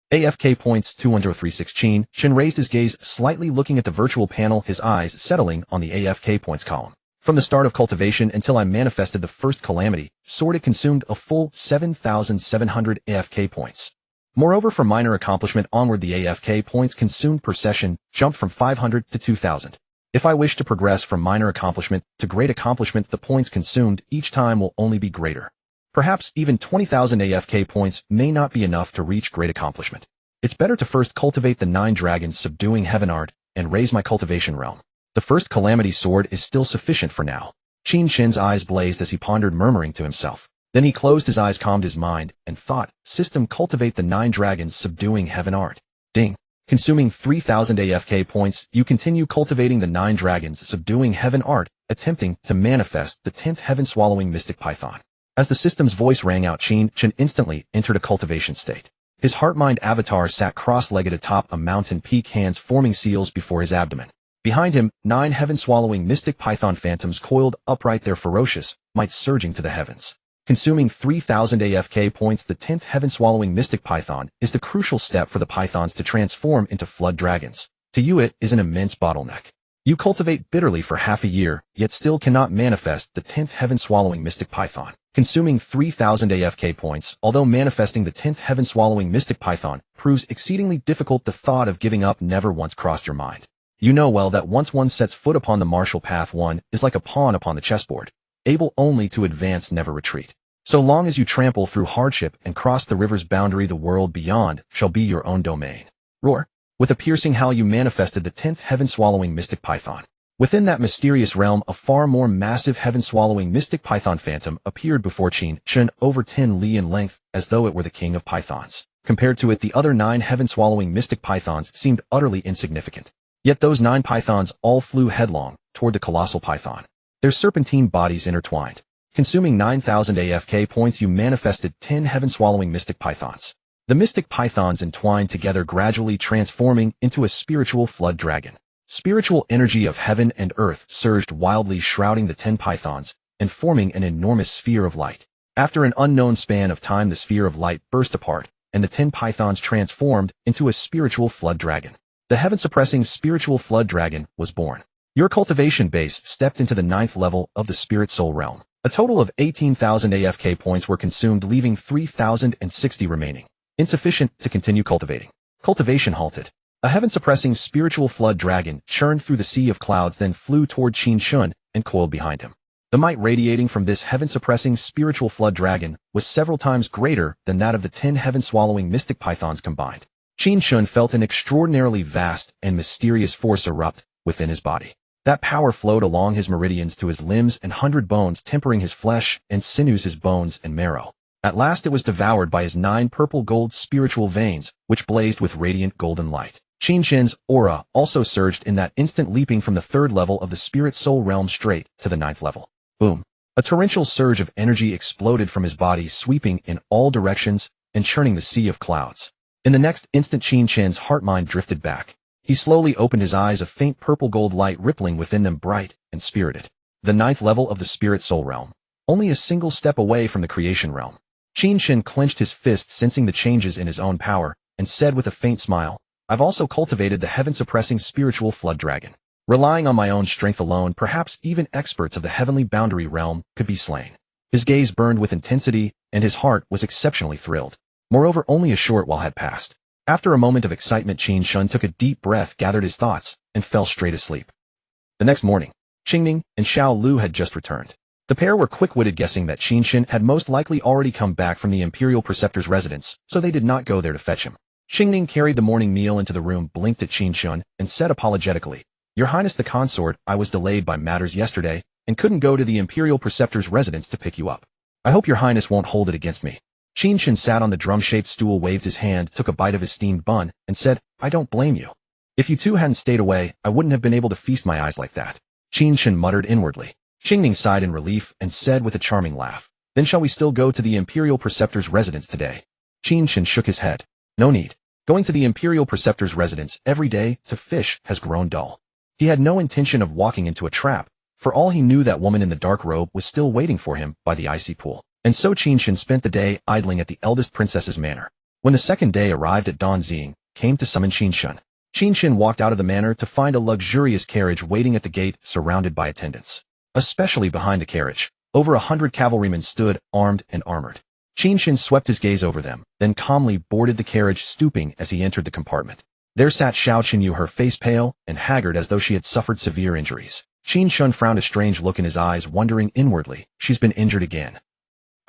Speaker 1: AFK points 2036. Qin Chen raised his gaze slightly, looking at the virtual panel, his eyes settling on the AFK points column. From the start of cultivation until I manifested the first calamity sword, it consumed a full 7,700 AFK points. Moreover, from minor accomplishment onward, the AFK points consumed per session jumped from 500 to 2,000. If I wish to progress from minor accomplishment to great accomplishment, the points consumed each time will only be greater. Perhaps even 20,000 AFK points may not be enough to reach great accomplishment. It's better to first cultivate the 9 dragons subduing heaven art and raise my cultivation realm. The first calamity sword is still sufficient for now. Qin Chen's eyes blazed as he pondered, murmuring to himself. Then he closed his eyes, calmed his mind, and thought, "System, cultivate the 9 dragons subduing heaven art." Ding. Consuming 3,000 AFK points, you continue cultivating the 9 dragons subduing heaven art, attempting to manifest the 10th heaven-swallowing mystic python. As the system's voice rang out, Qin Chen instantly entered a cultivation state. His heart-mind avatar sat cross-legged atop a mountain peak, hands forming seals before his abdomen. Behind him, 9 heaven-swallowing mystic python phantoms coiled upright, their ferocious might surging to the heavens. Consuming 3,000 AFK points, the 10th heaven-swallowing mystic python is the crucial step for the pythons to transform into flood dragons. To you, it is an immense bottleneck. You cultivate bitterly for half a year, yet still cannot manifest the 10th heaven-swallowing mystic python. Consuming 3,000 AFK points, although manifesting the 10th heaven-swallowing mystic python proves exceedingly difficult, the thought of giving up never once crossed your mind. You know well that once one sets foot upon the martial path, one is like a pawn upon the chessboard, able only to advance, never retreat. So long as you trample through hardship and cross the river's boundary, the world beyond shall be your own domain. Roar. With a piercing howl, you manifested the 10th heaven-swallowing mystic python. Within that mysterious realm, a far more massive heaven-swallowing mystic python phantom appeared before Qin Chen, over 10 li in length, as though it were the king of pythons. Compared to it, the other 9 heaven-swallowing mystic pythons seemed utterly insignificant. Yet those 9 pythons all flew headlong toward the colossal python. Their serpentine bodies intertwined. Consuming 9,000 AFK points, you manifested 10 heaven-swallowing mystic pythons. The mystic pythons entwined together, gradually transforming into a spiritual flood dragon. Spiritual energy of heaven and earth surged wildly, shrouding the 10 pythons and forming an enormous sphere of light. After an unknown span of time, the sphere of light burst apart, and the 10 pythons transformed into a spiritual flood dragon. The heaven-suppressing spiritual flood dragon was born. Your cultivation base stepped into the 9th level of the spirit soul realm. A total of 18,000 AFK points were consumed, leaving 3,060 remaining. Insufficient to continue cultivating. Cultivation halted. A heaven-suppressing spiritual flood dragon churned through the sea of clouds, then flew toward Qin Chen and coiled behind him. The might radiating from this heaven-suppressing spiritual flood dragon was several times greater than that of the 10 heaven-swallowing mystic pythons combined. Qin Chen felt an extraordinarily vast and mysterious force erupt within his body. That power flowed along his meridians to his limbs and 100 bones, tempering his flesh and sinews, his bones and marrow. At last it was devoured by his 9 purple-gold spiritual veins, which blazed with radiant golden light. Qin Chen's aura also surged in that instant, leaping from the 3rd level of the spirit soul realm straight to the 9th level. Boom. A torrential surge of energy exploded from his body, sweeping in all directions and churning the sea of clouds. In the next instant, Qin Chen's heart-mind drifted back. He slowly opened his eyes, a faint purple-gold light rippling within them, bright and spirited. The 9th level of the spirit soul realm. Only a single step away from the creation realm. Qin Chen clenched his fist, sensing the changes in his own power, and said with a faint smile, "I've also cultivated the heaven-suppressing spiritual flood dragon. Relying on my own strength alone, perhaps even experts of the heavenly boundary realm could be slain." His gaze burned with intensity, and his heart was exceptionally thrilled. Moreover, only a short while had passed. After a moment of excitement, Qin Chen took a deep breath, gathered his thoughts, and fell straight asleep. The next morning, Qingning and Xiao Lu had just returned. The pair were quick-witted, guessing that Qin Chen had most likely already come back from the Imperial Preceptor's residence, so they did not go there to fetch him. Qingning carried the morning meal into the room, blinked at Qin Chen, and said apologetically, "Your Highness the Consort, I was delayed by matters yesterday, and couldn't go to the Imperial Preceptor's residence to pick you up. I hope your Highness won't hold it against me." Qin Chen sat on the drum-shaped stool, waved his hand, took a bite of his steamed bun, and said, "I don't blame you. If you two hadn't stayed away, I wouldn't have been able to feast my eyes like that." Qin Chen muttered inwardly. Qingning sighed in relief and said with a charming laugh, "Then shall we still go to the Imperial Preceptor's residence today?" Qin Chen shook his head. "No need. Going to the Imperial Preceptor's residence every day to fish has grown dull." He had no intention of walking into a trap. For all he knew, that woman in the dark robe was still waiting for him by the icy pool. And so Qin Chen spent the day idling at the eldest princess's manor. When the second day arrived, at dawn, Xing came to summon Qin Chen. Qin Chen walked out of the manor to find a luxurious carriage waiting at the gate, surrounded by attendants. Especially behind the carriage, over 100 cavalrymen stood, armed and armored. Qin Chen swept his gaze over them, then calmly boarded the carriage, stooping as he entered the compartment. There sat Xiao Qinyu, her face pale and haggard as though she had suffered severe injuries. Qin Chen frowned, a strange look in his eyes, wondering inwardly, "She's been injured again."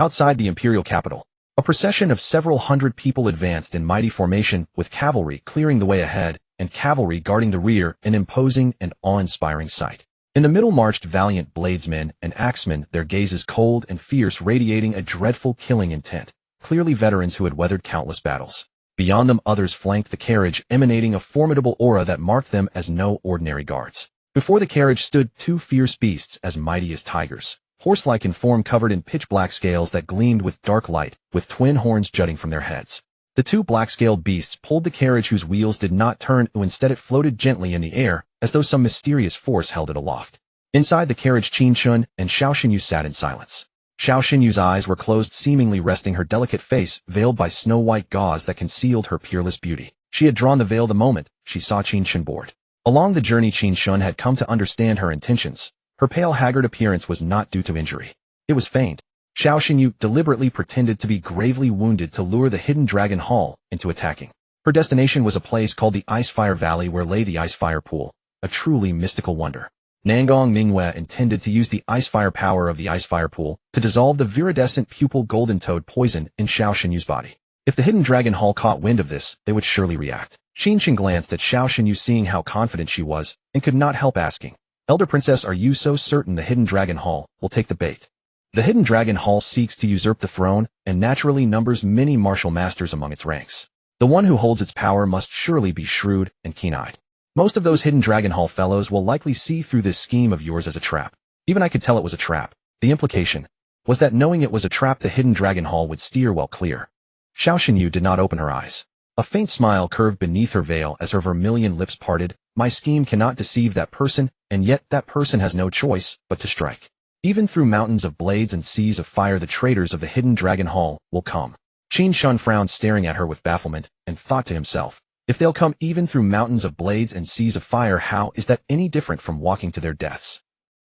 Speaker 1: Outside the imperial capital, a procession of several hundred people advanced in mighty formation, with cavalry clearing the way ahead and cavalry guarding the rear, an imposing and awe-inspiring sight. In the middle marched valiant bladesmen and axemen, their gazes cold and fierce, radiating a dreadful killing intent, clearly veterans who had weathered countless battles. Beyond them, others flanked the carriage, emanating a formidable aura that marked them as no ordinary guards. Before the carriage stood 2 fierce beasts as mighty as tigers, horse-like in form, covered in pitch-black scales that gleamed with dark light, with twin horns jutting from their heads. The 2 black-scaled beasts pulled the carriage, whose wheels did not turn, instead it floated gently in the air, as though some mysterious force held it aloft. Inside the carriage, Qin Chen and Xiao Xinyu sat in silence. Xiao Xinyu's eyes were closed, seemingly resting, her delicate face veiled by snow-white gauze that concealed her peerless beauty. She had drawn the veil the moment she saw Qin Chen board. Along the journey, Qin Chen had come to understand her intentions. Her pale, haggard appearance was not due to injury. It was feigned. Xiao Xinyu deliberately pretended to be gravely wounded to lure the hidden dragon hall into attacking. Her destination was a place called the Icefire Valley, where lay the Icefire Pool, a truly mystical wonder. Nangong Mingwe intended to use the icefire power of the icefire pool to dissolve the viridescent pupil golden toad poison in Xiao Xinyu's body. If the hidden dragon hall caught wind of this, they would surely react. Qin Chen glanced at Xiao Xinyu, seeing how confident she was, and could not help asking, "Elder Princess, are you so certain the hidden dragon hall will take the bait?" The hidden dragon hall seeks to usurp the throne and naturally numbers many martial masters among its ranks. The one who holds its power must surely be shrewd and keen-eyed. Most of those hidden dragon hall fellows will likely see through this scheme of yours as a trap. Even I could tell it was a trap. The implication was that knowing it was a trap, the hidden dragon hall would steer well clear. Xiao Xinyu did not open her eyes. A faint smile curved beneath her veil as her vermilion lips parted. My scheme cannot deceive that person, and yet that person has no choice but to strike. Even through mountains of blades and seas of fire, the traitors of the hidden dragon hall will come. Qin Chen frowned, staring at her with bafflement, and thought to himself, if they'll come even through mountains of blades and seas of fire, how is that any different from walking to their deaths?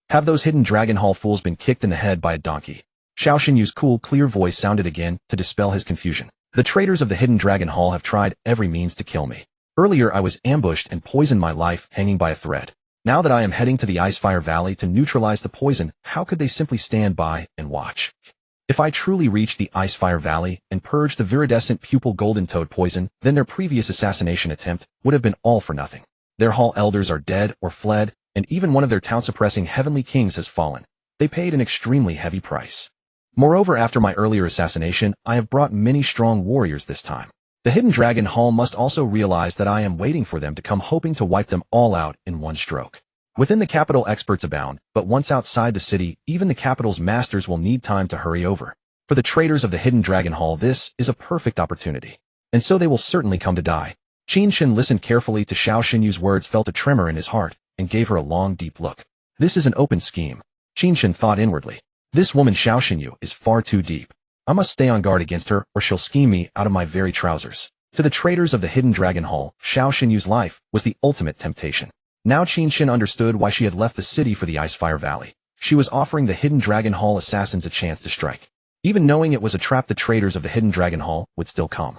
Speaker 1: Have those hidden dragon hall fools been kicked in the head by a donkey? Xiao Xinyu's cool, clear voice sounded again to dispel his confusion. The traitors of the hidden dragon hall have tried every means to kill me. Earlier I was ambushed and poisoned my life hanging by a thread. Now that I am heading to the Icefire Valley to neutralize the poison, how could they simply stand by and watch? If I truly reach the Icefire Valley and purge the viridescent pupil golden toad poison, then their previous assassination attempt would have been all for nothing. Their hall elders are dead or fled, and even one of their town-suppressing heavenly kings has fallen. They paid an extremely heavy price. Moreover, after my earlier assassination, I have brought many strong warriors this time. The hidden dragon hall must also realize that I am waiting for them to come, hoping to wipe them all out in one stroke. Within the capital, experts abound, but once outside the city, even the capital's masters will need time to hurry over. For the traitors of the hidden dragon hall, this is a perfect opportunity. And so they will certainly come to die. Qin Chen listened carefully to Xiao Xinyu's words, felt a tremor in his heart, and gave her a long, deep look. This is an open scheme. Qin Chen thought inwardly. This woman Xiao Xinyu is far too deep. I must stay on guard against her, or she'll scheme me out of my very trousers. To the traitors of the hidden dragon hall, Xiao Xinyu's life was the ultimate temptation. Now Qin Chen understood why she had left the city for the Icefire Valley. She was offering the hidden dragon hall assassins a chance to strike. Even knowing it was a trap, the traitors of the hidden dragon hall would still come.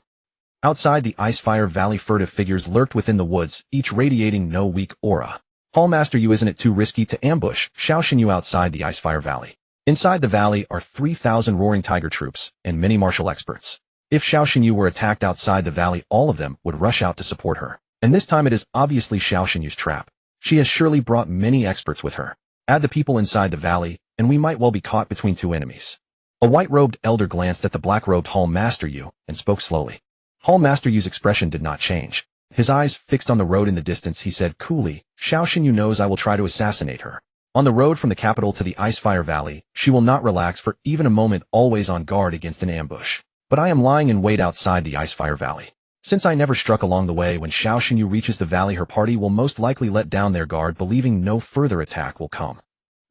Speaker 1: Outside the Icefire Valley, furtive figures lurked within the woods, each radiating no weak aura. Hallmaster Yu, isn't it too risky to ambush Xiao Xinyu outside the Icefire Valley? Inside the valley are 3,000 roaring tiger troops and many martial experts. If Xiao Xinyu were attacked outside the valley, all of them would rush out to support her. And this time it is obviously Xiao Xinyu's trap. She has surely brought many experts with her. Add the people inside the valley, and we might well be caught between two enemies. A white-robed elder glanced at the black-robed Hall Master Yu and spoke slowly. Hall Master Yu's expression did not change. His eyes fixed on the road in the distance, he said coolly, Xiao Xinyu knows I will try to assassinate her. On the road from the capital to the Icefire Valley, she will not relax for even a moment, always on guard against an ambush. But I am lying in wait outside the Icefire Valley. Since I never struck along the way, when Xiao Xinyu reaches the valley, her party will most likely let down their guard, believing no further attack will come.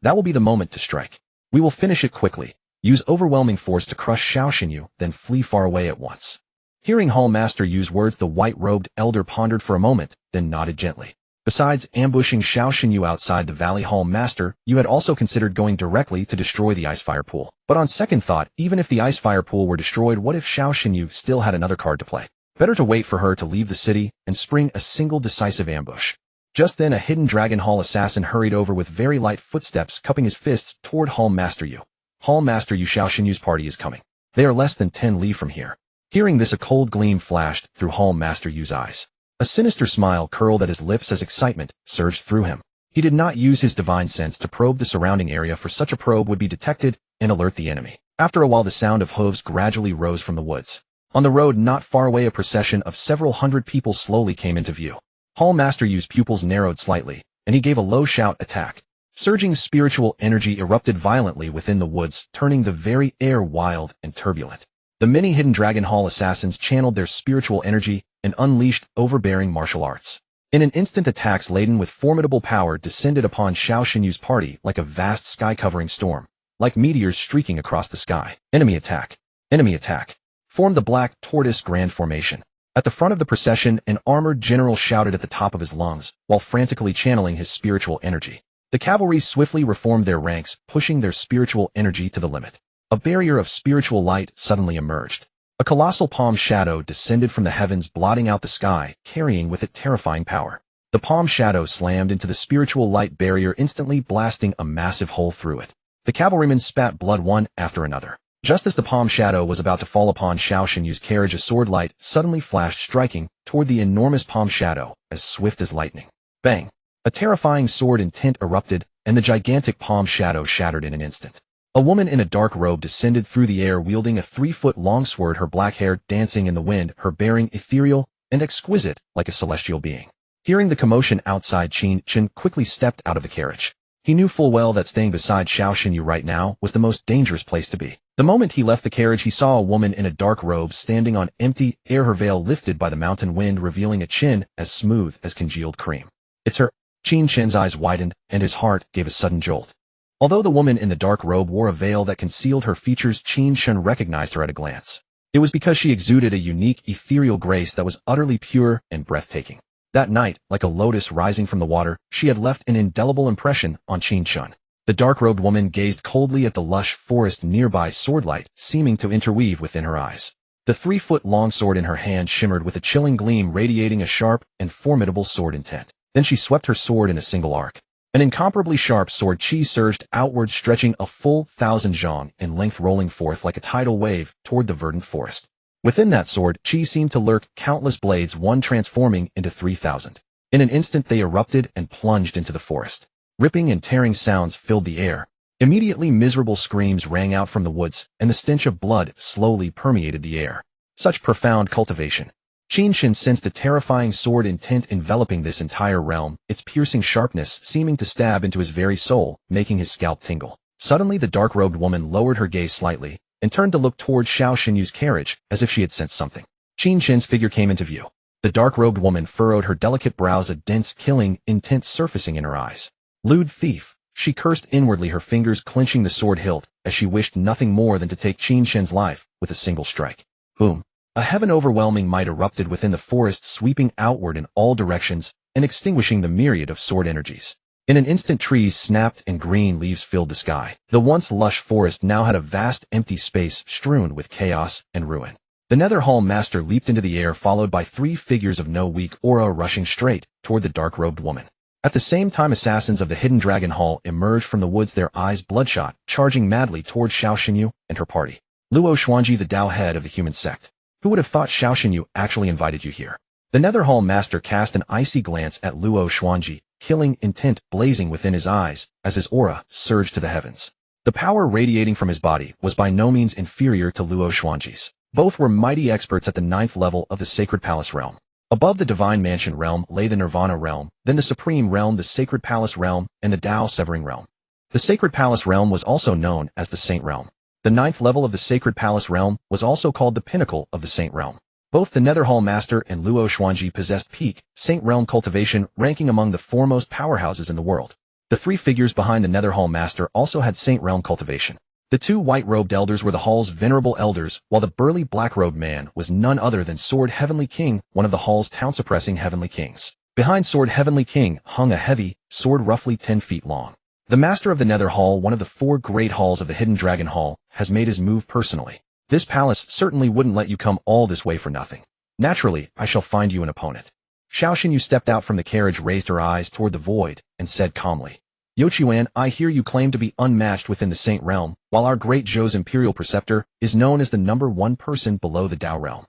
Speaker 1: That will be the moment to strike. We will finish it quickly, use overwhelming force to crush Xiao Xinyu, then flee far away at once. Hearing Hall Master Yu's words, the white-robed elder pondered for a moment, then nodded gently. Besides ambushing Xiao Xinyu outside the valley, Hall Master Yu had also considered going directly to destroy the Icefire Pool. But on second thought, even if the Icefire Pool were destroyed, what if Xiao Xinyu still had another card to play? Better to wait for her to leave the city and spring a single decisive ambush. Just then a hidden dragon hall assassin hurried over with very light footsteps, cupping his fists toward Hall Master Yu. Hall Master Yu, Xiao Xinyu's party is coming. They are less than 10 li from here. Hearing this, a cold gleam flashed through Hall Master Yu's eyes. A sinister smile curled at his lips as excitement surged through him. He did not use his divine sense to probe the surrounding area, for such a probe would be detected and alert the enemy. After a while, the sound of hooves gradually rose from the woods. On the road not far away, a procession of several hundred people slowly came into view. Hall Master Yu's pupils narrowed slightly, and he gave a low shout, attack. Surging spiritual energy erupted violently within the woods, turning the very air wild and turbulent. The many hidden dragon hall assassins channeled their spiritual energy and unleashed overbearing martial arts. In an instant, attacks laden with formidable power descended upon Xiao Xinyu's party like a vast sky-covering storm, like meteors streaking across the sky. Enemy attack! Enemy attack! Formed the black tortoise grand formation. At the front of the procession, an armored general shouted at the top of his lungs, while frantically channeling his spiritual energy. The cavalry swiftly reformed their ranks, pushing their spiritual energy to the limit. A barrier of spiritual light suddenly emerged. A colossal palm shadow descended from the heavens, blotting out the sky, carrying with it terrifying power. The palm shadow slammed into the spiritual light barrier, instantly blasting a massive hole through it. The cavalrymen spat blood one after another. Just as the palm shadow was about to fall upon Xiao Xinyu's carriage, a sword light suddenly flashed, striking toward the enormous palm shadow as swift as lightning. Bang! A terrifying sword intent erupted, and the gigantic palm shadow shattered in an instant. A woman in a dark robe descended through the air, wielding a 3-foot-long sword, her black hair dancing in the wind, her bearing ethereal and exquisite like a celestial being. Hearing the commotion outside, Qin Chen quickly stepped out of the carriage. He knew full well that staying beside Xiao Xinyu right now was the most dangerous place to be. The moment he left the carriage, he saw a woman in a dark robe standing on empty air, her veil lifted by the mountain wind, revealing a chin as smooth as congealed cream. It's her. Qin Chen's eyes widened, and his heart gave a sudden jolt. Although the woman in the dark robe wore a veil that concealed her features, Qin Chen recognized her at a glance. It was because she exuded a unique, ethereal grace that was utterly pure and breathtaking. That night, like a lotus rising from the water, she had left an indelible impression on Qin Chen. The dark-robed woman gazed coldly at the lush forest nearby, swordlight seeming to interweave within her eyes. The 3-foot-long sword in her hand shimmered with a chilling gleam, radiating a sharp and formidable sword intent. Then she swept her sword in a single arc. An incomparably sharp sword chi surged outward, stretching a full 1,000 zhang in length, rolling forth like a tidal wave toward the verdant forest. Within that sword, chi seemed to lurk countless blades, one transforming into 3,000. In an instant they erupted and plunged into the forest. Ripping and tearing sounds filled the air. Immediately miserable screams rang out from the woods, and the stench of blood slowly permeated the air. Such profound cultivation. Qin Chen sensed a terrifying sword intent enveloping this entire realm, its piercing sharpness seeming to stab into his very soul, making his scalp tingle. Suddenly the dark-robed woman lowered her gaze slightly, and turned to look toward Xiao Xinyu's carriage, as if she had sensed something. Qin Chen's figure came into view. The dark-robed woman furrowed her delicate brows, a dense, killing intent surfacing in her eyes. Lewd thief, she cursed inwardly, her fingers clenching the sword hilt, as she wished nothing more than to take Qin Chen's life with a single strike. Boom! A heaven-overwhelming might erupted within the forest, sweeping outward in all directions and extinguishing the myriad of sword energies. In an instant trees snapped and green leaves filled the sky. The once lush forest now had a vast empty space strewn with chaos and ruin. The Nether Hall Master leaped into the air, followed by 3 figures of no weak aura rushing straight toward the dark-robed woman. At the same time, assassins of the Hidden Dragon Hall emerged from the woods, their eyes bloodshot, charging madly toward Xiao Xinyu and her party. Luo Xuanji, the Dao head of the human sect. Who would have thought Xiao Xinyu actually invited you here? The Nether Hall Master cast an icy glance at Luo Xuanji, killing intent blazing within his eyes as his aura surged to the heavens. The power radiating from his body was by no means inferior to Luo Xuanji's. Both were mighty experts at the 9th level of the Sacred Palace realm. Above the Divine Mansion realm lay the Nirvana realm, then the Supreme realm, the Sacred Palace realm, and the Dao Severing realm. The Sacred Palace realm was also known as the Saint realm. The 9th level of the Sacred Palace realm was also called the pinnacle of the Saint realm. Both the Nether Hall Master and Luo Xuanji possessed peak Saint realm cultivation, ranking among the foremost powerhouses in the world. The 3 figures behind the Nether Hall Master also had Saint realm cultivation. The 2 white-robed elders were the hall's venerable elders, while the burly black-robed man was none other than Sword Heavenly King, one of the hall's town-suppressing Heavenly Kings. Behind Sword Heavenly King hung a heavy sword roughly 10 feet long. The Master of the Nether Hall, one of the 4 great halls of the Hidden Dragon Hall, has made his move personally. This palace certainly wouldn't let you come all this way for nothing. Naturally, I shall find you an opponent. Xiao Xinyu stepped out from the carriage, raised her eyes toward the void, and said calmly, Yochuan, I hear you claim to be unmatched within the Saint realm, while our great Zhou's Imperial Preceptor is known as the #1 person below the Dao realm.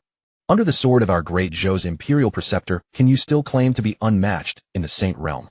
Speaker 1: Under the sword of our great Zhou's Imperial Preceptor, can you still claim to be unmatched in the Saint realm?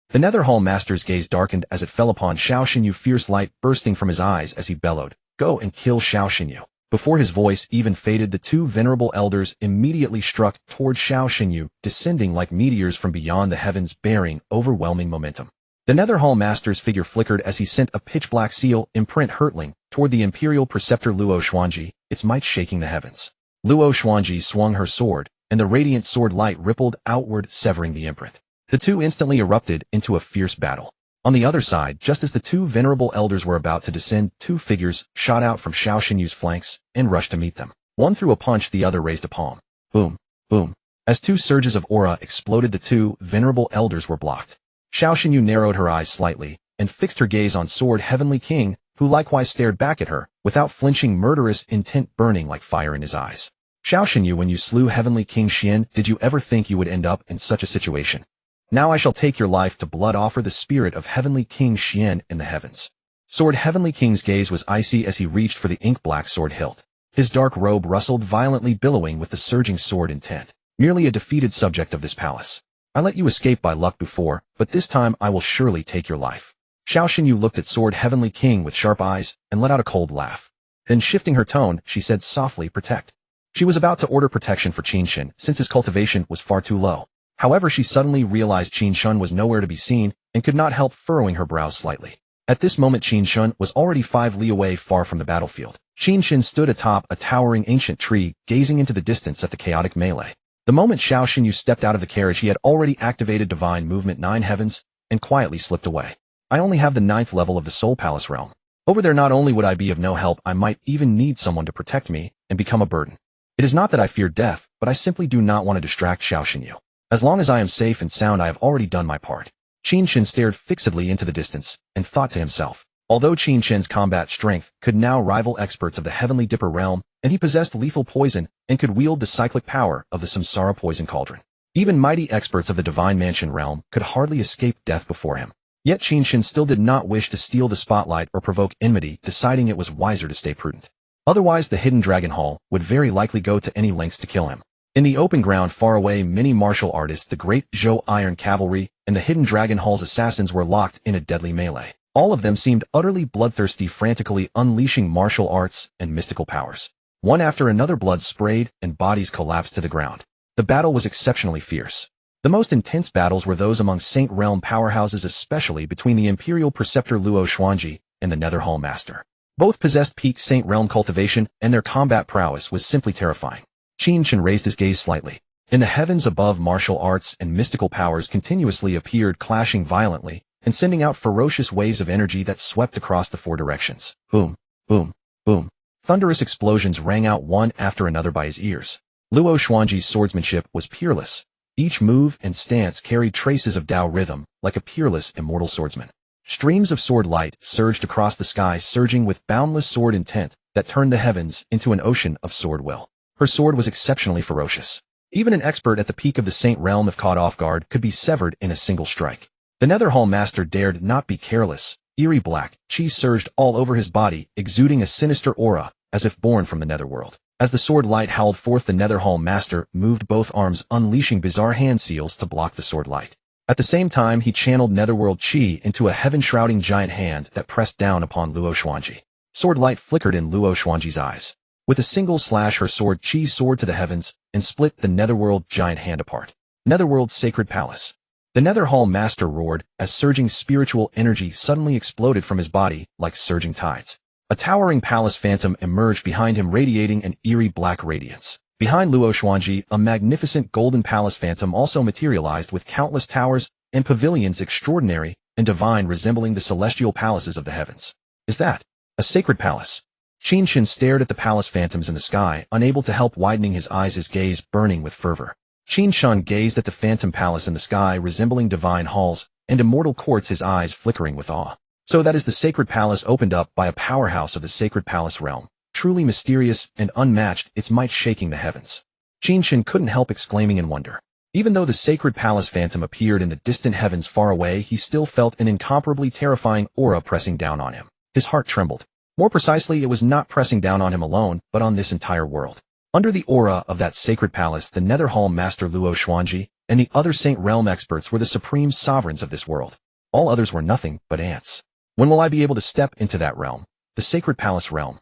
Speaker 1: The Nether Hall Master's gaze darkened as it fell upon Xiao Xinyu, fierce light bursting from his eyes as he bellowed, Go and kill Xiao Xinyu. Before his voice even faded, the 2 venerable elders immediately struck toward Xiao Xinyu, descending like meteors from beyond the heavens, bearing overwhelming momentum. The Nether Hall Master's figure flickered as he sent a pitch-black seal imprint hurtling toward the Imperial Preceptor Luo Xuanji, its might shaking the heavens. Luo Xuanji swung her sword, and the radiant sword light rippled outward, severing the imprint. The 2 instantly erupted into a fierce battle. On the other side, just as the 2 venerable elders were about to descend, 2 figures shot out from Xiao Xinyu's flanks and rushed to meet them. One threw a punch, the other raised a palm. Boom, boom. As 2 surges of aura exploded, the 2 venerable elders were blocked. Xiao Xinyu narrowed her eyes slightly and fixed her gaze on Sword Heavenly King, who likewise stared back at her, without flinching, murderous intent burning like fire in his eyes. Xiao Xinyu, when you slew Heavenly King Xian, did you ever think you would end up in such a situation? Now I shall take your life to blood offer the spirit of Heavenly King Qian in the heavens. Sword Heavenly King's gaze was icy as he reached for the ink-black sword hilt. His dark robe rustled violently, billowing with the surging sword intent. Merely a defeated subject of this palace. I let you escape by luck before, but this time I will surely take your life. Xiao Xinyu looked at Sword Heavenly King with sharp eyes and let out a cold laugh. Then shifting her tone, she said softly, protect. She was about to order protection for Qin Chen since his cultivation was far too low. However, she suddenly realized Qin Chen was nowhere to be seen and could not help furrowing her brows slightly. At this moment Qin Chen was already 5 li away, far from the battlefield. Qin Chen stood atop a towering ancient tree, gazing into the distance at the chaotic melee. The moment Xiao Xinyu stepped out of the carriage, he had already activated Divine Movement 9 Heavens and quietly slipped away. I only have the 9th level of the Soul Palace realm. Over there not only would I be of no help, I might even need someone to protect me and become a burden. It is not that I fear death, but I simply do not want to distract Xiao Xinyu. As long as I am safe and sound, I have already done my part. Qin Chen stared fixedly into the distance and thought to himself. Although Qin Chen's combat strength could now rival experts of the Heavenly Dipper realm, and he possessed lethal poison and could wield the cyclic power of the Samsara Poison Cauldron, even mighty experts of the Divine Mansion realm could hardly escape death before him. Yet Qin Chen still did not wish to steal the spotlight or provoke enmity, deciding it was wiser to stay prudent. Otherwise, the Hidden Dragon Hall would very likely go to any lengths to kill him. In the open ground far away, many martial artists, the Great Zhou Iron Cavalry, and the Hidden Dragon Hall's assassins were locked in a deadly melee. All of them seemed utterly bloodthirsty, frantically unleashing martial arts and mystical powers. One after another, blood sprayed and bodies collapsed to the ground. The battle was exceptionally fierce. The most intense battles were those among Saint Realm powerhouses, especially between the Imperial Preceptor Luo Xuanji and the Nether Hall Master. Both possessed peak Saint Realm cultivation, and their combat prowess was simply terrifying. Qin Chen raised his gaze slightly. In the heavens above, martial arts and mystical powers continuously appeared, clashing violently and sending out ferocious waves of energy that swept across the 4 directions. Boom, boom, boom. Thunderous explosions rang out one after another by his ears. Luo Xuanji's swordsmanship was peerless. Each move and stance carried traces of Tao rhythm, like a peerless immortal swordsman. Streams of sword light surged across the sky, surging with boundless sword intent that turned the heavens into an ocean of sword will. Her sword was exceptionally ferocious. Even an expert at the peak of the Saint Realm, if caught off guard, could be severed in a single strike. The Nether Hall Master dared not be careless. Eerie black chi surged all over his body, exuding a sinister aura, as if born from the netherworld. As the sword light howled forth, the Nether Hall Master moved both arms, unleashing bizarre hand seals to block the sword light. At the same time, he channeled netherworld chi into a heaven-shrouding giant hand that pressed down upon Luo Xuanji. Sword light flickered in Luo Xuanji's eyes. With a single slash, her sword chi soared to the heavens and split the netherworld giant hand apart. Netherworld's Sacred Palace. The Nether Hall Master roared as surging spiritual energy suddenly exploded from his body like surging tides. A towering palace phantom emerged behind him, radiating an eerie black radiance. Behind Luo Xuanji, a magnificent golden palace phantom also materialized with countless towers and pavilions extraordinary and divine, resembling the celestial palaces of the heavens. Is that a sacred palace? Qin Chen stared at the palace phantoms in the sky, unable to help widening his eyes, his gaze burning with fervor. Qin Chen gazed at the phantom palace in the sky, resembling divine halls and immortal courts, his eyes flickering with awe. So that is the sacred palace opened up by a powerhouse of the sacred palace realm. Truly mysterious and unmatched, its might shaking the heavens. Qin Chen couldn't help exclaiming in wonder. Even though the sacred palace phantom appeared in the distant heavens far away, he still felt an incomparably terrifying aura pressing down on him. His heart trembled. More precisely, it was not pressing down on him alone, but on this entire world. Under the aura of that sacred palace, the Nether Hall Master Luo Xuanji and the other Saint Realm experts were the supreme sovereigns of this world. All others were nothing but ants. When will I be able to step into that realm? The sacred palace realm.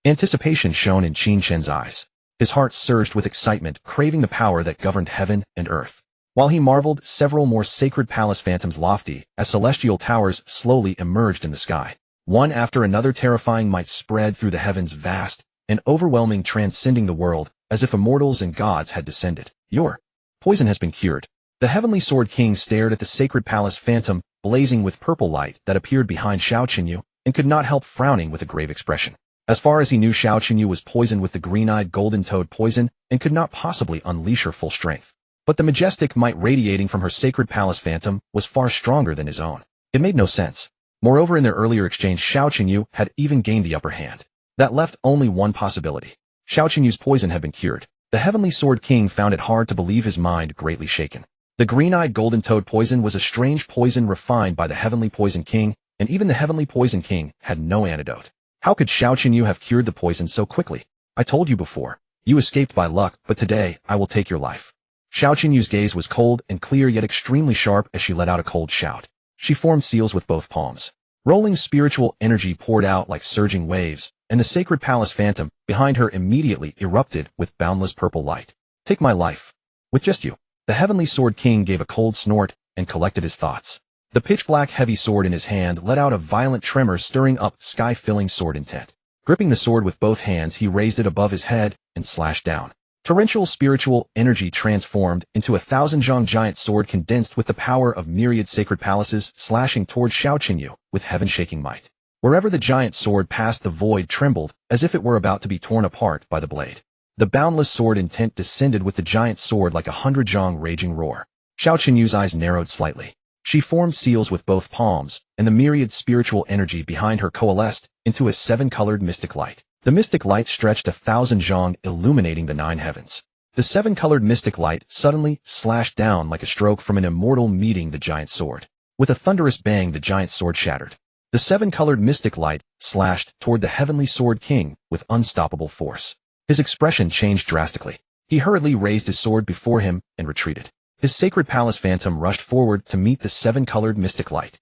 Speaker 1: Anticipation shone in Qin Chen's eyes. His heart surged with excitement, craving the power that governed heaven and earth. While he marveled, several more sacred palace phantoms, lofty as celestial towers, slowly emerged in the sky. One after another, terrifying might spread through the heavens, vast and overwhelming, transcending the world, as if immortals and gods had descended. Your poison has been cured. The Heavenly Sword King stared at the sacred palace phantom, blazing with purple light, that appeared behind Xiao Qinyu, and could not help frowning with a grave expression. As far as he knew, Xiao Qinyu was poisoned with the green-eyed golden toad poison and could not possibly unleash her full strength. But the majestic might radiating from her sacred palace phantom was far stronger than his own. It made no sense. Moreover, in their earlier exchange, Xiao Qinyu had even gained the upper hand. That left only one possibility. Xiao Qinyu's poison had been cured. The Heavenly Sword King found it hard to believe, his mind greatly shaken. The green-eyed golden toad poison was a strange poison refined by the Heavenly Poison King, and even the Heavenly Poison King had no antidote. How could Xiao Qinyu have cured the poison so quickly? I told you before. You escaped by luck, but today, I will take your life. Xiao Qinyu's gaze was cold and clear yet extremely sharp as she let out a cold shout. She formed seals with both palms. Rolling spiritual energy poured out like surging waves, and the sacred palace phantom behind her immediately erupted with boundless purple light. Take my life. With just you. The Heavenly Sword King gave a cold snort and collected his thoughts. The pitch-black heavy sword in his hand let out a violent tremor stirring up sky-filling sword intent. Gripping the sword with both hands, he raised it above his head and slashed down. Torrential spiritual energy transformed into a 1,000-zhang giant sword condensed with the power of myriad sacred palaces, slashing toward Xiao Qinyu with heaven-shaking might. Wherever the giant sword passed, the void trembled as if it were about to be torn apart by the blade. The boundless sword intent descended with the giant sword like a 100-zhang raging roar. Xiao Qinyu's eyes narrowed slightly. She formed seals with both palms, and the myriad spiritual energy behind her coalesced into a 7-colored mystic light. The mystic light stretched 1,000 zhang, illuminating the 9 heavens. The 7-colored mystic light suddenly slashed down like a stroke from an immortal meeting the giant sword. With a thunderous bang, the giant sword shattered. The 7-colored mystic light slashed toward the Heavenly Sword King with unstoppable force. His expression changed drastically. He hurriedly raised his sword before him and retreated. His sacred palace phantom rushed forward to meet the 7-colored mystic light.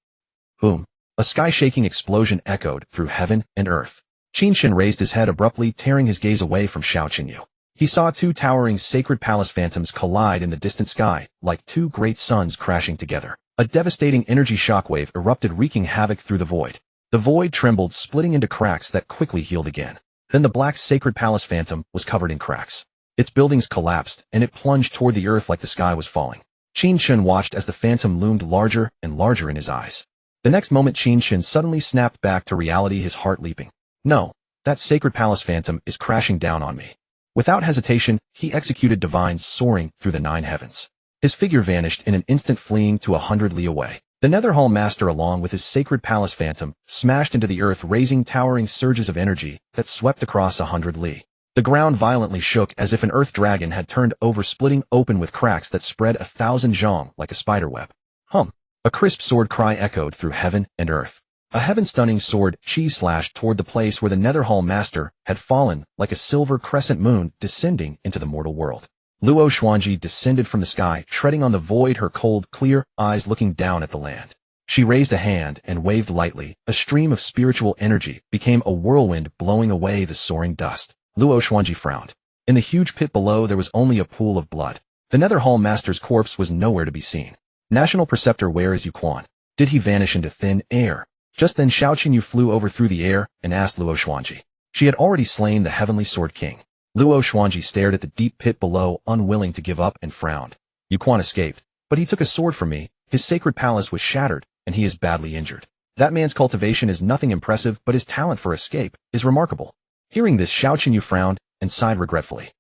Speaker 1: Boom! A sky-shaking explosion echoed through heaven and earth. Qin Chen raised his head abruptly, tearing his gaze away from Xiao Qinyu. He saw 2 towering sacred palace phantoms collide in the distant sky, like 2 great suns crashing together. A devastating energy shockwave erupted, wreaking havoc through the void. The void trembled, splitting into cracks that quickly healed again. Then the black sacred palace phantom was covered in cracks. Its buildings collapsed, and it plunged toward the earth like the sky was falling. Qin Chen watched as the phantom loomed larger and larger in his eyes. The next moment, Qin Chen suddenly snapped back to reality, his heart leaping. No, that sacred palace phantom is crashing down on me. Without hesitation, he executed divine soaring through the 9 heavens. His figure vanished in an instant, fleeing to 100 li away. The Netherhall Master, along with his sacred palace phantom, smashed into the earth, raising towering surges of energy that swept across 100 li. The ground violently shook as if an earth dragon had turned over, splitting open with cracks that spread 1,000 zhang like a spiderweb. Hum! A crisp sword cry echoed through heaven and earth. A heaven-stunning sword chi slashed toward the place where the Netherhall Master had fallen, like a silver crescent moon descending into the mortal world. Luo Xuanji descended from the sky, treading on the void, her cold, clear eyes looking down at the land. She raised a hand and waved lightly. A stream of spiritual energy became a whirlwind, blowing away the soaring dust. Luo Xuanji frowned. In the huge pit below, there was only a pool of blood. The Netherhall Master's corpse was nowhere to be seen. National Preceptor, where is Yuquan? Did he vanish into thin air? Just then Xiao Qinyu flew over through the air and asked Luo Xuanji. She had already slain the Heavenly Sword King. Luo Xuanji stared at the deep pit below, unwilling to give up, and frowned. Yuquan escaped, but he took a sword from me. His sacred palace was shattered, and he is badly injured. That man's cultivation is nothing impressive, but his talent for escape is remarkable. Hearing this, Xiao Qinyu frowned and sighed regretfully.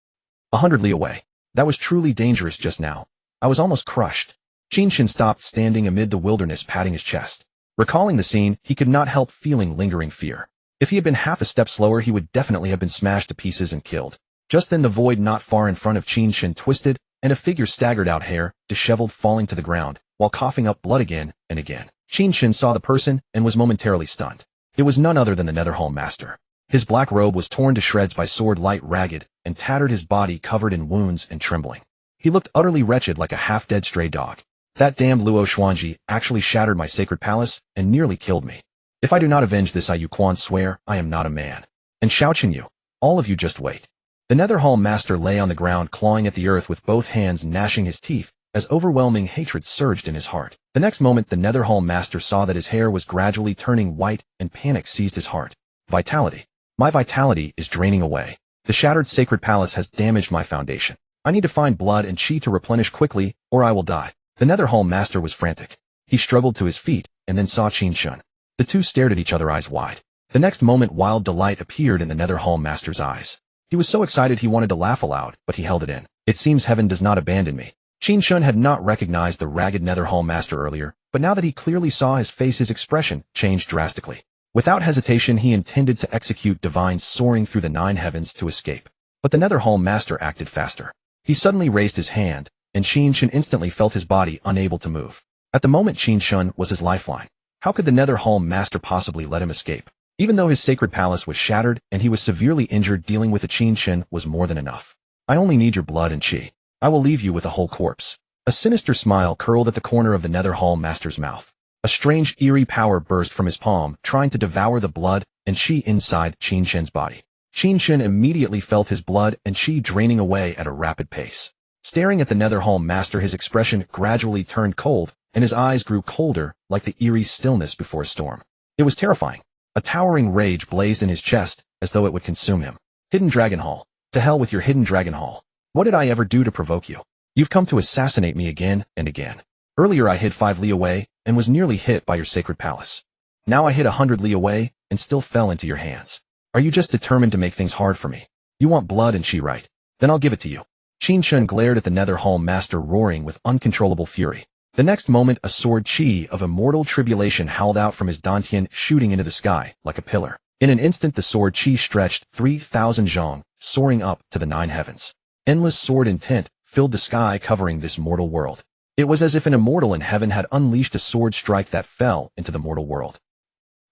Speaker 1: 100 li away. That was truly dangerous just now. I was almost crushed. Qin Chen stopped, standing amid the wilderness, patting his chest. Recalling the scene, he could not help feeling lingering fear. If he had been half a step slower, he would definitely have been smashed to pieces and killed. Just then the void not far in front of Qin Chen twisted, and a figure staggered out, hair disheveled, falling to the ground, while coughing up blood again and again. Qin Chen saw the person and was momentarily stunned. It was none other than the Netherhall Master. His black robe was torn to shreds by sword light, ragged, and tattered, his body covered in wounds and trembling. He looked utterly wretched, like a half-dead stray dog. That damned Luo Xuanji actually shattered my sacred palace and nearly killed me. If I do not avenge this, I Yuquan swear I am not a man. And Xiao Qinyu, all of you just wait. The Netherhall Master lay on the ground, clawing at the earth with both hands, gnashing his teeth, as overwhelming hatred surged in his heart. The next moment the Netherhall Master saw that his hair was gradually turning white, and panic seized his heart. Vitality. My vitality is draining away. The shattered sacred palace has damaged my foundation. I need to find blood and chi to replenish quickly, or I will die. The Netherhall Master was frantic. He struggled to his feet, and then saw Qin Chen. The two stared at each other, eyes wide. The next moment wild delight appeared in the Netherhall Master's eyes. He was so excited he wanted to laugh aloud, but he held it in. It seems heaven does not abandon me. Qin Chen had not recognized the ragged Netherhall Master earlier, but now that he clearly saw his face, his expression changed drastically. Without hesitation, he intended to execute divine soaring through the 9 heavens to escape. But the Netherhall Master acted faster. He suddenly raised his hand, and Qin Chen instantly felt his body unable to move. At the moment, Qin Chen was his lifeline. How could the Nether Hall Master possibly let him escape? Even though his sacred palace was shattered and he was severely injured, dealing with a Qin Chen was more than enough. I only need your blood and chi. I will leave you with a whole corpse. A sinister smile curled at the corner of the Nether Hall Master's mouth. A strange, eerie power burst from his palm, trying to devour the blood and chi inside Qin Chen's body. Qin Chen immediately felt his blood and chi draining away at a rapid pace. Staring at the Nether Hall Master, his expression gradually turned cold, and his eyes grew colder, like the eerie stillness before a storm. It was terrifying. A towering rage blazed in his chest, as though it would consume him. Hidden Dragon Hall. To hell with your Hidden Dragon Hall. What did I ever do to provoke you? You've come to assassinate me again and again. Earlier I hid 5 li away, and was nearly hit by your sacred palace. Now I hid 100 li away, and still fell into your hands. Are you just determined to make things hard for me? You want blood and chi, right? Then I'll give it to you. Qin Chen glared at the Nether Hall Master, roaring with uncontrollable fury. The next moment, a sword chi of immortal tribulation howled out from his dantian, shooting into the sky like a pillar. In an instant, the sword chi stretched 3,000 zhong, soaring up to the 9 heavens. Endless sword intent filled the sky, covering this mortal world. It was as if an immortal in heaven had unleashed a sword strike that fell into the mortal world.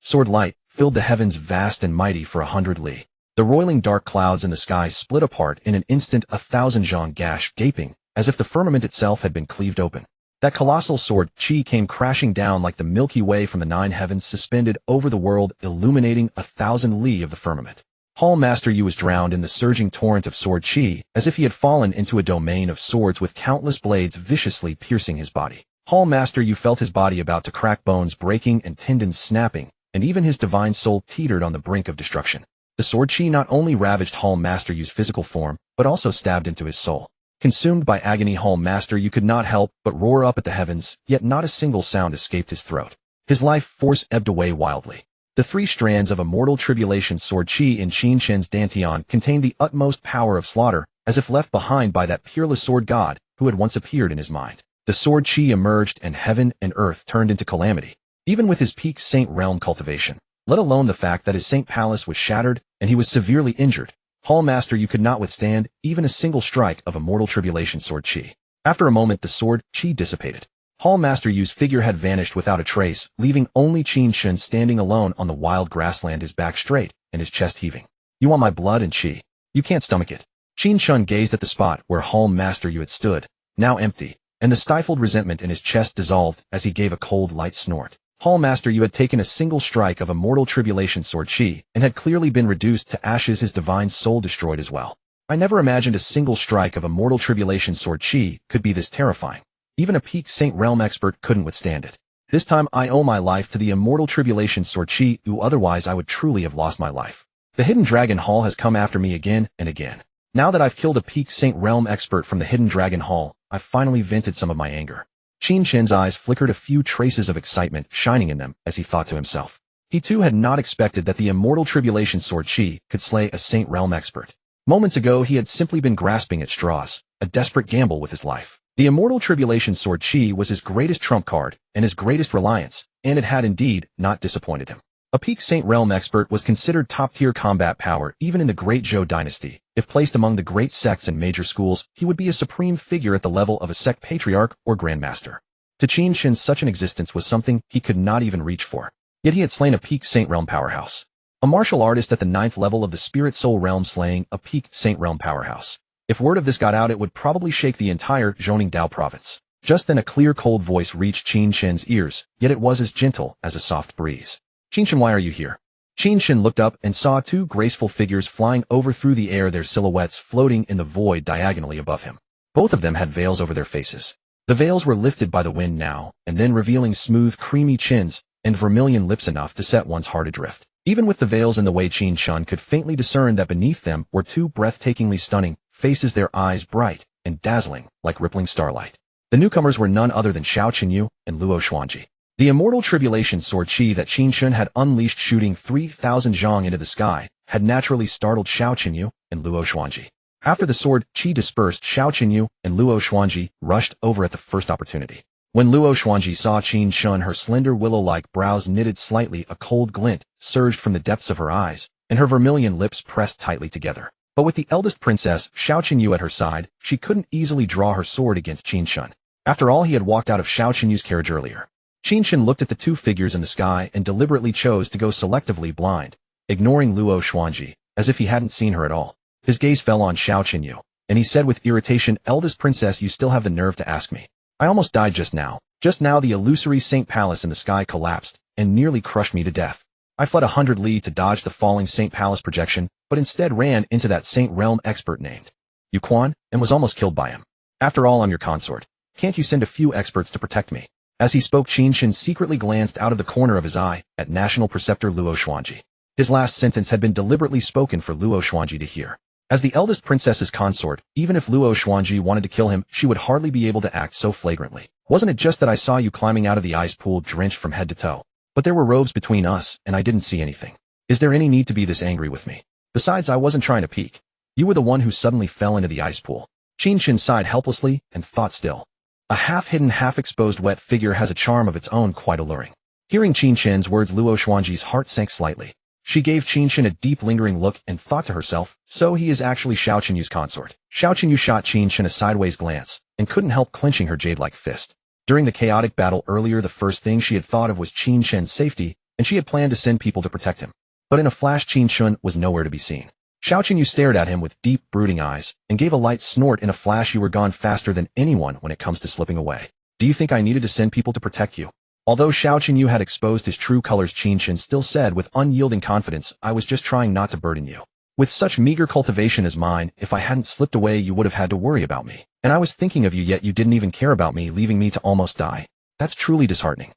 Speaker 1: Sword light filled the heavens vast and mighty for 100 li. The roiling dark clouds in the sky split apart in an instant, 1,000 zhong gash, gaping, as if the firmament itself had been cleaved open. That colossal sword chi came crashing down like the Milky Way from the 9 heavens, suspended over the world, illuminating 1,000 li of the firmament. Hall Master Yu was drowned in the surging torrent of sword chi, as if he had fallen into a domain of swords with countless blades viciously piercing his body. Hall Master Yu felt his body about to crack, bones breaking and tendons snapping, and even his divine soul teetered on the brink of destruction. The sword chi not only ravaged Hall Master Yu's physical form, but also stabbed into his soul. Consumed by agony, Hall Master Yu could not help but roar up at the heavens, yet not a single sound escaped his throat. His life force ebbed away wildly. The 3 strands of immortal tribulation sword chi in Qin Chen's dantian contained the utmost power of slaughter, as if left behind by that peerless sword god who had once appeared in his mind. The sword chi emerged, and heaven and earth turned into calamity. Even with his peak saint realm cultivation, let alone the fact that his saint palace was shattered and he was severely injured, Hall Master Yu could not withstand even a single strike of immortal tribulation sword chi. After a moment, the sword chi dissipated. Hall Master Yu's figure had vanished without a trace, leaving only Qin Chen standing alone on the wild grassland, his back straight and his chest heaving. You want my blood and chi? You can't stomach it. Qin Chen gazed at the spot where Hall Master Yu had stood, now empty, and the stifled resentment in his chest dissolved as he gave a cold, light snort. Hall Master Yu had taken a single strike of immortal tribulation sword chi, and had clearly been reduced to ashes, his divine soul destroyed as well. I never imagined a single strike of immortal tribulation sword chi could be this terrifying. Even a peak Saint Realm expert couldn't withstand it. This time I owe my life to the immortal tribulation sword chi, otherwise I would truly have lost my life. The Hidden Dragon Hall has come after me again and again. Now that I've killed a peak Saint Realm expert from the Hidden Dragon Hall, I've finally vented some of my anger. Qin Chen's eyes flickered, a few traces of excitement shining in them as he thought to himself. He too had not expected that the immortal tribulation sword chi could slay a Saint Realm expert. Moments ago he had simply been grasping at straws, a desperate gamble with his life. The immortal tribulation sword chi was his greatest trump card and his greatest reliance, and it had indeed not disappointed him. A peak Saint Realm expert was considered top-tier combat power even in the Great Zhou dynasty. If placed among the great sects and major schools, he would be a supreme figure at the level of a sect patriarch or grandmaster. To Qin Chen, such an existence was something he could not even reach for. Yet he had slain a peak Saint Realm powerhouse. A martial artist at the 9th level of the Spirit Soul Realm slaying a peak Saint Realm powerhouse. If word of this got out, it would probably shake the entire Zhoning Dao province. Just then a clear, cold voice reached Qin Chen's ears, yet it was as gentle as a soft breeze. Qin Chen, why are you here? Qin Chen looked up and saw 2 graceful figures flying over through the air, their silhouettes floating in the void diagonally above him. Both of them had veils over their faces. The veils were lifted by the wind now, and then revealing smooth, creamy chins and vermilion lips enough to set one's heart adrift. Even with the veils in the way, Qin Chen could faintly discern that beneath them were 2 breathtakingly stunning faces, their eyes bright and dazzling like rippling starlight. The newcomers were none other than Xiao Qinyu and Luo Xuanji. The immortal tribulation sword chi that Qin Chen had unleashed, shooting 3,000 zhong into the sky, had naturally startled Xiao Qinyu and Luo Xuanji. After the sword chi dispersed, Xiao Qinyu and Luo Xuanji rushed over at the first opportunity. When Luo Xuanji saw Qin Chen, her slender willow-like brows knitted slightly, a cold glint surged from the depths of her eyes, and her vermilion lips pressed tightly together. But with the eldest princess, Xiao Qinyu, at her side, she couldn't easily draw her sword against Qin Chen. After all, he had walked out of Xiao Qinyu's carriage earlier. Qin Chen looked at the two figures in the sky and deliberately chose to go selectively blind, ignoring Luo Xuanji, as if he hadn't seen her at all. His gaze fell on Xiao Qinyu, and he said with irritation, "Eldest princess, you still have the nerve to ask me. I almost died just now. Just now the illusory Saint Palace in the sky collapsed and nearly crushed me to death. I fled 100 li to dodge the falling Saint Palace projection, but instead ran into that Saint Realm expert named Yuquan and was almost killed by him. After all, I'm your consort. Can't you send a few experts to protect me?" As he spoke, Qin Chen secretly glanced out of the corner of his eye at National Preceptor Luo Xuanji. His last sentence had been deliberately spoken for Luo Xuanji to hear. As the eldest princess's consort, even if Luo Xuanji wanted to kill him, she would hardly be able to act so flagrantly. "Wasn't it just that I saw you climbing out of the ice pool drenched from head to toe? But there were robes between us, and I didn't see anything. Is there any need to be this angry with me? Besides, I wasn't trying to peek. You were the one who suddenly fell into the ice pool." Qin Chen sighed helplessly and thought still. A half-hidden, half-exposed wet figure has a charm of its own quite alluring. Hearing Qin Chen's words, Luo Xuanji's heart sank slightly. She gave Qin Chen a deep, lingering look and thought to herself, so he is actually Xiao Qinyu's consort. Xiao Qinyu shot Qin Chen a sideways glance and couldn't help clenching her jade-like fist. During the chaotic battle earlier, the first thing she had thought of was Qin Chen's safety, and she had planned to send people to protect him. But in a flash, Qin Chen was nowhere to be seen. Xiao Qinyu stared at him with deep, brooding eyes and gave a light snort. "In a flash, you were gone faster than anyone when it comes to slipping away. Do you think I needed to send people to protect you?" Although Xiao Qinyu had exposed his true colors, Qin Chen still said with unyielding confidence, "I was just trying not to burden you. With such meager cultivation as mine, if I hadn't slipped away, you would have had to worry about me. And I was thinking of you, yet you didn't even care about me, leaving me to almost die. That's truly disheartening."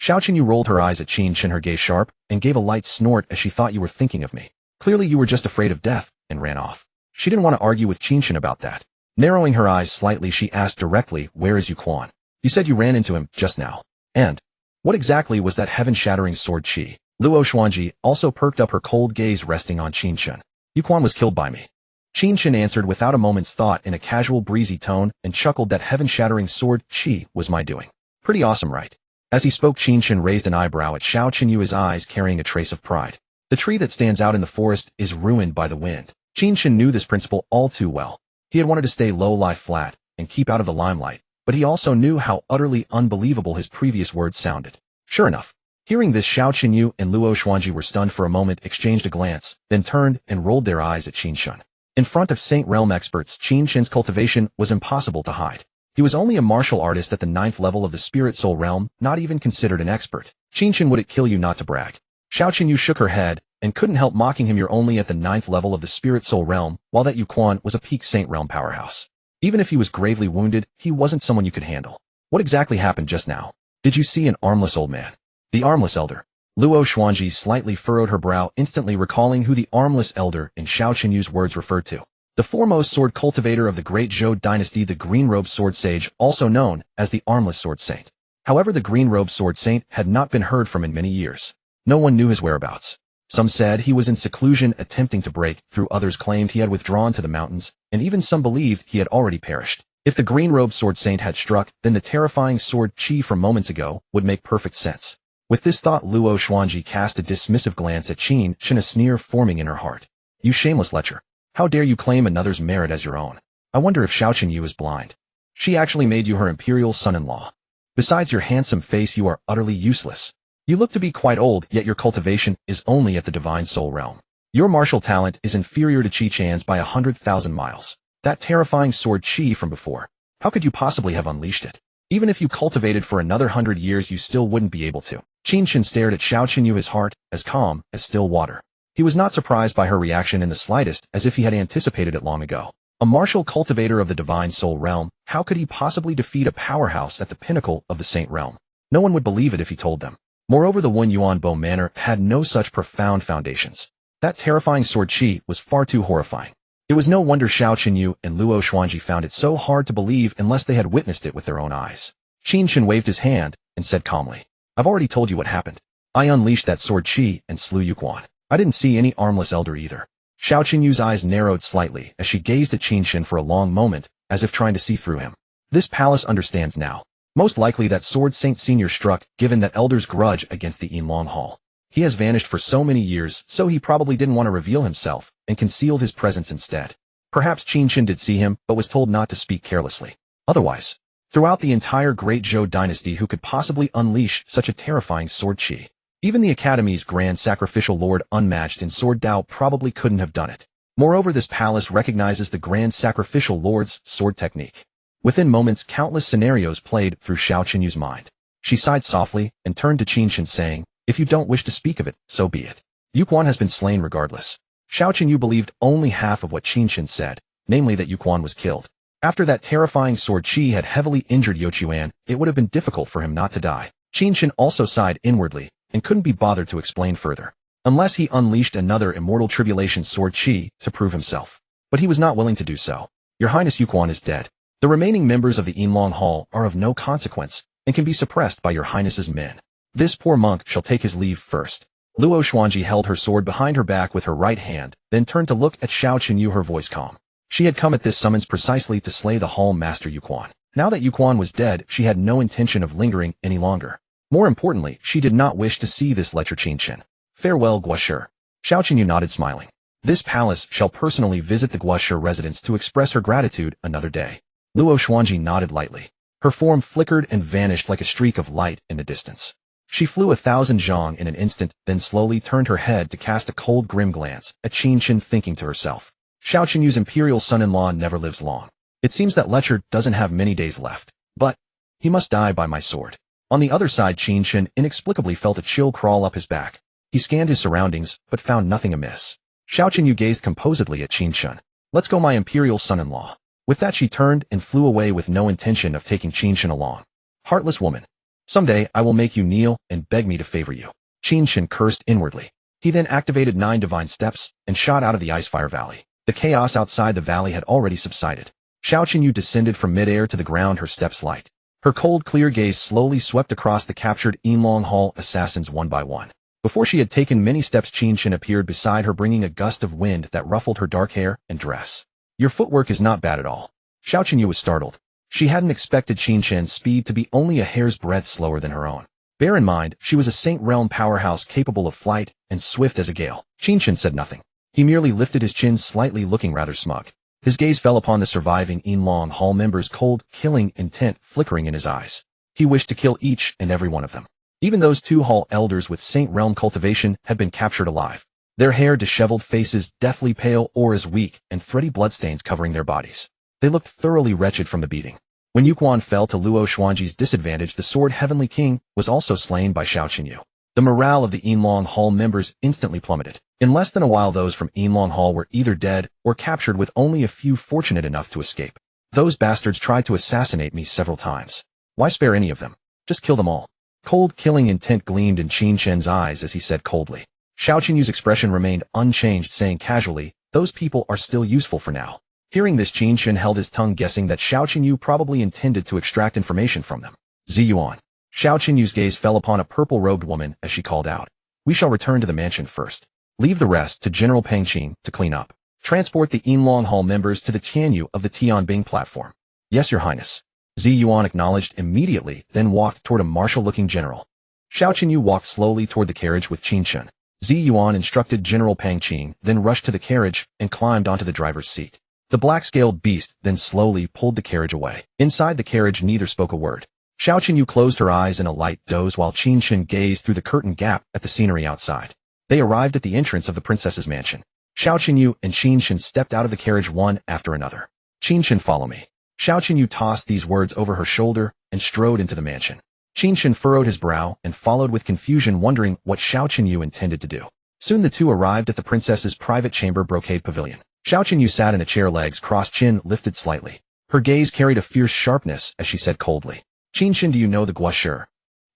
Speaker 1: Xiao Qinyu rolled her eyes at Qin Chen, her gaze sharp, and gave a light snort as she thought, "You were thinking of me. Clearly you were just afraid of death," and ran off. She didn't want to argue with Qin Chen about that. Narrowing her eyes slightly, she asked directly, "Where is Yuquan? You said you ran into him just now. And what exactly was that heaven-shattering sword chi?" Luo Xuanji also perked up, her cold gaze resting on Qin Chen. "Yuquan was killed by me." Qin Chen answered without a moment's thought in a casual, breezy tone and chuckled, "That heaven-shattering sword chi was my doing. Pretty awesome, right?" As he spoke, Qin Chen raised an eyebrow at Xiao Qinyu, his eyes carrying a trace of pride. The tree that stands out in the forest is ruined by the wind. Qin Chen knew this principle all too well. He had wanted to stay low, lie flat, and keep out of the limelight, but he also knew how utterly unbelievable his previous words sounded. Sure enough, hearing this, Xiao Qinyu and Luo Xuanji were stunned for a moment, exchanged a glance, then turned and rolled their eyes at Qin Chen. In front of Saint Realm experts, Qin Chen's cultivation was impossible to hide. He was only a martial artist at the 9th level of the Spirit Soul Realm, not even considered an expert. "Qin Chen, would it kill you not to brag?" Xiao Qinyu shook her head and couldn't help mocking him. "You're only at the 9th level of the Spirit Soul Realm, while that Yuquan was a peak Saint Realm powerhouse. Even if he was gravely wounded, he wasn't someone you could handle. What exactly happened just now? Did you see an armless old man?" "The armless elder." Luo Xuanji slightly furrowed her brow, instantly recalling who the armless elder in Xiao Qinyu's words referred to. The foremost sword cultivator of the Great Zhou dynasty, the green-robed sword sage, also known as the armless sword saint. However, the green-robed sword saint had not been heard from in many years. No one knew his whereabouts. Some said he was in seclusion attempting to break through, others claimed he had withdrawn to the mountains, and even some believed he had already perished. If the green-robed sword saint had struck, then the terrifying sword chi from moments ago would make perfect sense. With this thought, Luo Xuanji cast a dismissive glance at Qin Chen, a sneer forming in her heart. "You shameless lecher. How dare you claim another's merit as your own? I wonder if Xiao Qinyu is blind. She actually made you her imperial son-in-law. Besides your handsome face, you are utterly useless. You look to be quite old, yet your cultivation is only at the Divine Soul Realm. Your martial talent is inferior to Qi Chan's by 100,000 miles. That terrifying sword chi from before. How could you possibly have unleashed it? Even if you cultivated for another 100 years, you still wouldn't be able to." Qin Chen stared at Xiao Qinyu, his heart as calm as still water. He was not surprised by her reaction in the slightest, as if he had anticipated it long ago. A martial cultivator of the Divine Soul Realm, how could he possibly defeat a powerhouse at the pinnacle of the Saint Realm? No one would believe it if he told them. Moreover, the Yuan Bo manor had no such profound foundations. That terrifying sword chi was far too horrifying. It was no wonder Xiao Qinyu and Luo Xuanji found it so hard to believe unless they had witnessed it with their own eyes. Qin Chen waved his hand and said calmly, "I've already told you what happened. I unleashed that sword chi and slew Yuquan. I didn't see any armless elder either." Xiao Qinyu's eyes narrowed slightly as she gazed at Qin Chen for a long moment, as if trying to see through him. "This palace understands now. Most likely that Sword Saint Senior struck, given that elder's grudge against the Yinlong Hall. He has vanished for so many years, so he probably didn't want to reveal himself and concealed his presence instead. Perhaps Qin Chen did see him, but was told not to speak carelessly. Otherwise, throughout the entire Great Zhou dynasty, who could possibly unleash such a terrifying sword chi? Even the Academy's Grand Sacrificial Lord, unmatched in sword Dao, probably couldn't have done it. Moreover, this palace recognizes the Grand Sacrificial Lord's sword technique. Within moments, countless scenarios played through Xiao Qinyu's mind. She sighed softly and turned to Qin Chen, saying, "If you don't wish to speak of it, so be it. Yuquan has been slain regardless." Xiao Qinyu believed only half of what Qin Chen said, namely that Yuquan was killed. After that terrifying sword chi had heavily injured Youquan, it would have been difficult for him not to die. Qin Chen also sighed inwardly and couldn't be bothered to explain further, unless he unleashed another immortal tribulation sword chi to prove himself. But he was not willing to do so. "Your Highness, Yuquan is dead. The remaining members of the Yinlong Hall are of no consequence and can be suppressed by your Highness's men. This poor monk shall take his leave first." Luo Xuanji held her sword behind her back with her right hand, then turned to look at Xiao Qinyu, her voice calm. She had come at this summons precisely to slay the Hall Master Yuquan. Now that Yuquan was dead, she had no intention of lingering any longer. More importantly, she did not wish to see this lecher Qin Chen. "Farewell, Guoshi." Xiao Qinyu nodded, smiling. "This palace shall personally visit the Guoshi residence to express her gratitude another day." Luo Xuanji nodded lightly. Her form flickered and vanished like a streak of light in the distance. She flew 1,000 zhang in an instant, then slowly turned her head to cast a cold, grim glance at Qin Chen, thinking to herself, "Xiao Qinyu's imperial son-in-law never lives long. It seems that lecher doesn't have many days left. But he must die by my sword." On the other side, Qin Chen inexplicably felt a chill crawl up his back. He scanned his surroundings, but found nothing amiss. Xiao Qinyu gazed composedly at Qin Chen. "Let's go, my imperial son-in-law." With that, she turned and flew away with no intention of taking Qin Chen along. "Heartless woman. Someday I will make you kneel and beg me to favor you." Qin Chen cursed inwardly. He then activated 9 divine steps and shot out of the Icefire Valley. The chaos outside the valley had already subsided. Xiao Qinyu descended from midair to the ground, her steps light. Her cold, clear gaze slowly swept across the captured Yinlong Hall assassins one by one. Before she had taken many steps, Qin Chen appeared beside her, bringing a gust of wind that ruffled her dark hair and dress. "Your footwork is not bad at all." Xiao Qinyu was startled. She hadn't expected Qin Chen's speed to be only a hair's breadth slower than her own. Bear in mind, she was a Saint Realm powerhouse capable of flight and swift as a gale. Qin Chen said nothing. He merely lifted his chin slightly, looking rather smug. His gaze fell upon the surviving Yinlong Hall members, cold, killing intent flickering in his eyes. He wished to kill each and every one of them. Even those 2 Hall elders with Saint Realm cultivation had been captured alive. Their hair disheveled, faces deathly pale, auras weak, and thready bloodstains covering their bodies. They looked thoroughly wretched from the beating. When Yuquan fell to Luo Xuanji's disadvantage, the Sword Heavenly King was also slain by Xiao Qinyu. The morale of the Yinlong Hall members instantly plummeted. In less than a while, those from Yinlong Hall were either dead or captured, with only a few fortunate enough to escape. "Those bastards tried to assassinate me several times. Why spare any of them? Just kill them all." Cold, killing intent gleamed in Qin Chen's eyes as he said coldly. Xiao Qinyu's expression remained unchanged, saying casually, "Those people are still useful for now." Hearing this, Qin Chen held his tongue, guessing that Xiao Qinyu probably intended to extract information from them. "Ziyuan." Xiao Qinyu's gaze fell upon a purple-robed woman as she called out, "We shall return to the mansion first. Leave the rest to General Peng Qing to clean up. Transport the Yinlong Hall members to the Tianyu of the Tianbing platform." "Yes, Your Highness." Ziyuan acknowledged immediately, then walked toward a martial-looking general. Xiao Qinyu walked slowly toward the carriage with Qin Chen. Ziyuan instructed General Peng Qing, then rushed to the carriage and climbed onto the driver's seat. The black-scaled beast then slowly pulled the carriage away. Inside the carriage, neither spoke a word. Xiao Qinyu closed her eyes in a light doze while Qin Chen gazed through the curtain gap at the scenery outside. They arrived at the entrance of the princess's mansion. Xiao Qinyu and Qin Chen stepped out of the carriage one after another. "Qin Chen, follow me." Xiao Qinyu tossed these words over her shoulder and strode into the mansion. Qin Chen furrowed his brow and followed with confusion, wondering what Xiao Qinyu intended to do. Soon the two arrived at the princess's private chamber brocade pavilion. Xiao Qinyu sat in a chair, legs crossed, chin lifted slightly. Her gaze carried a fierce sharpness as she said coldly, "Qin Chen, do you know the Guoshi?"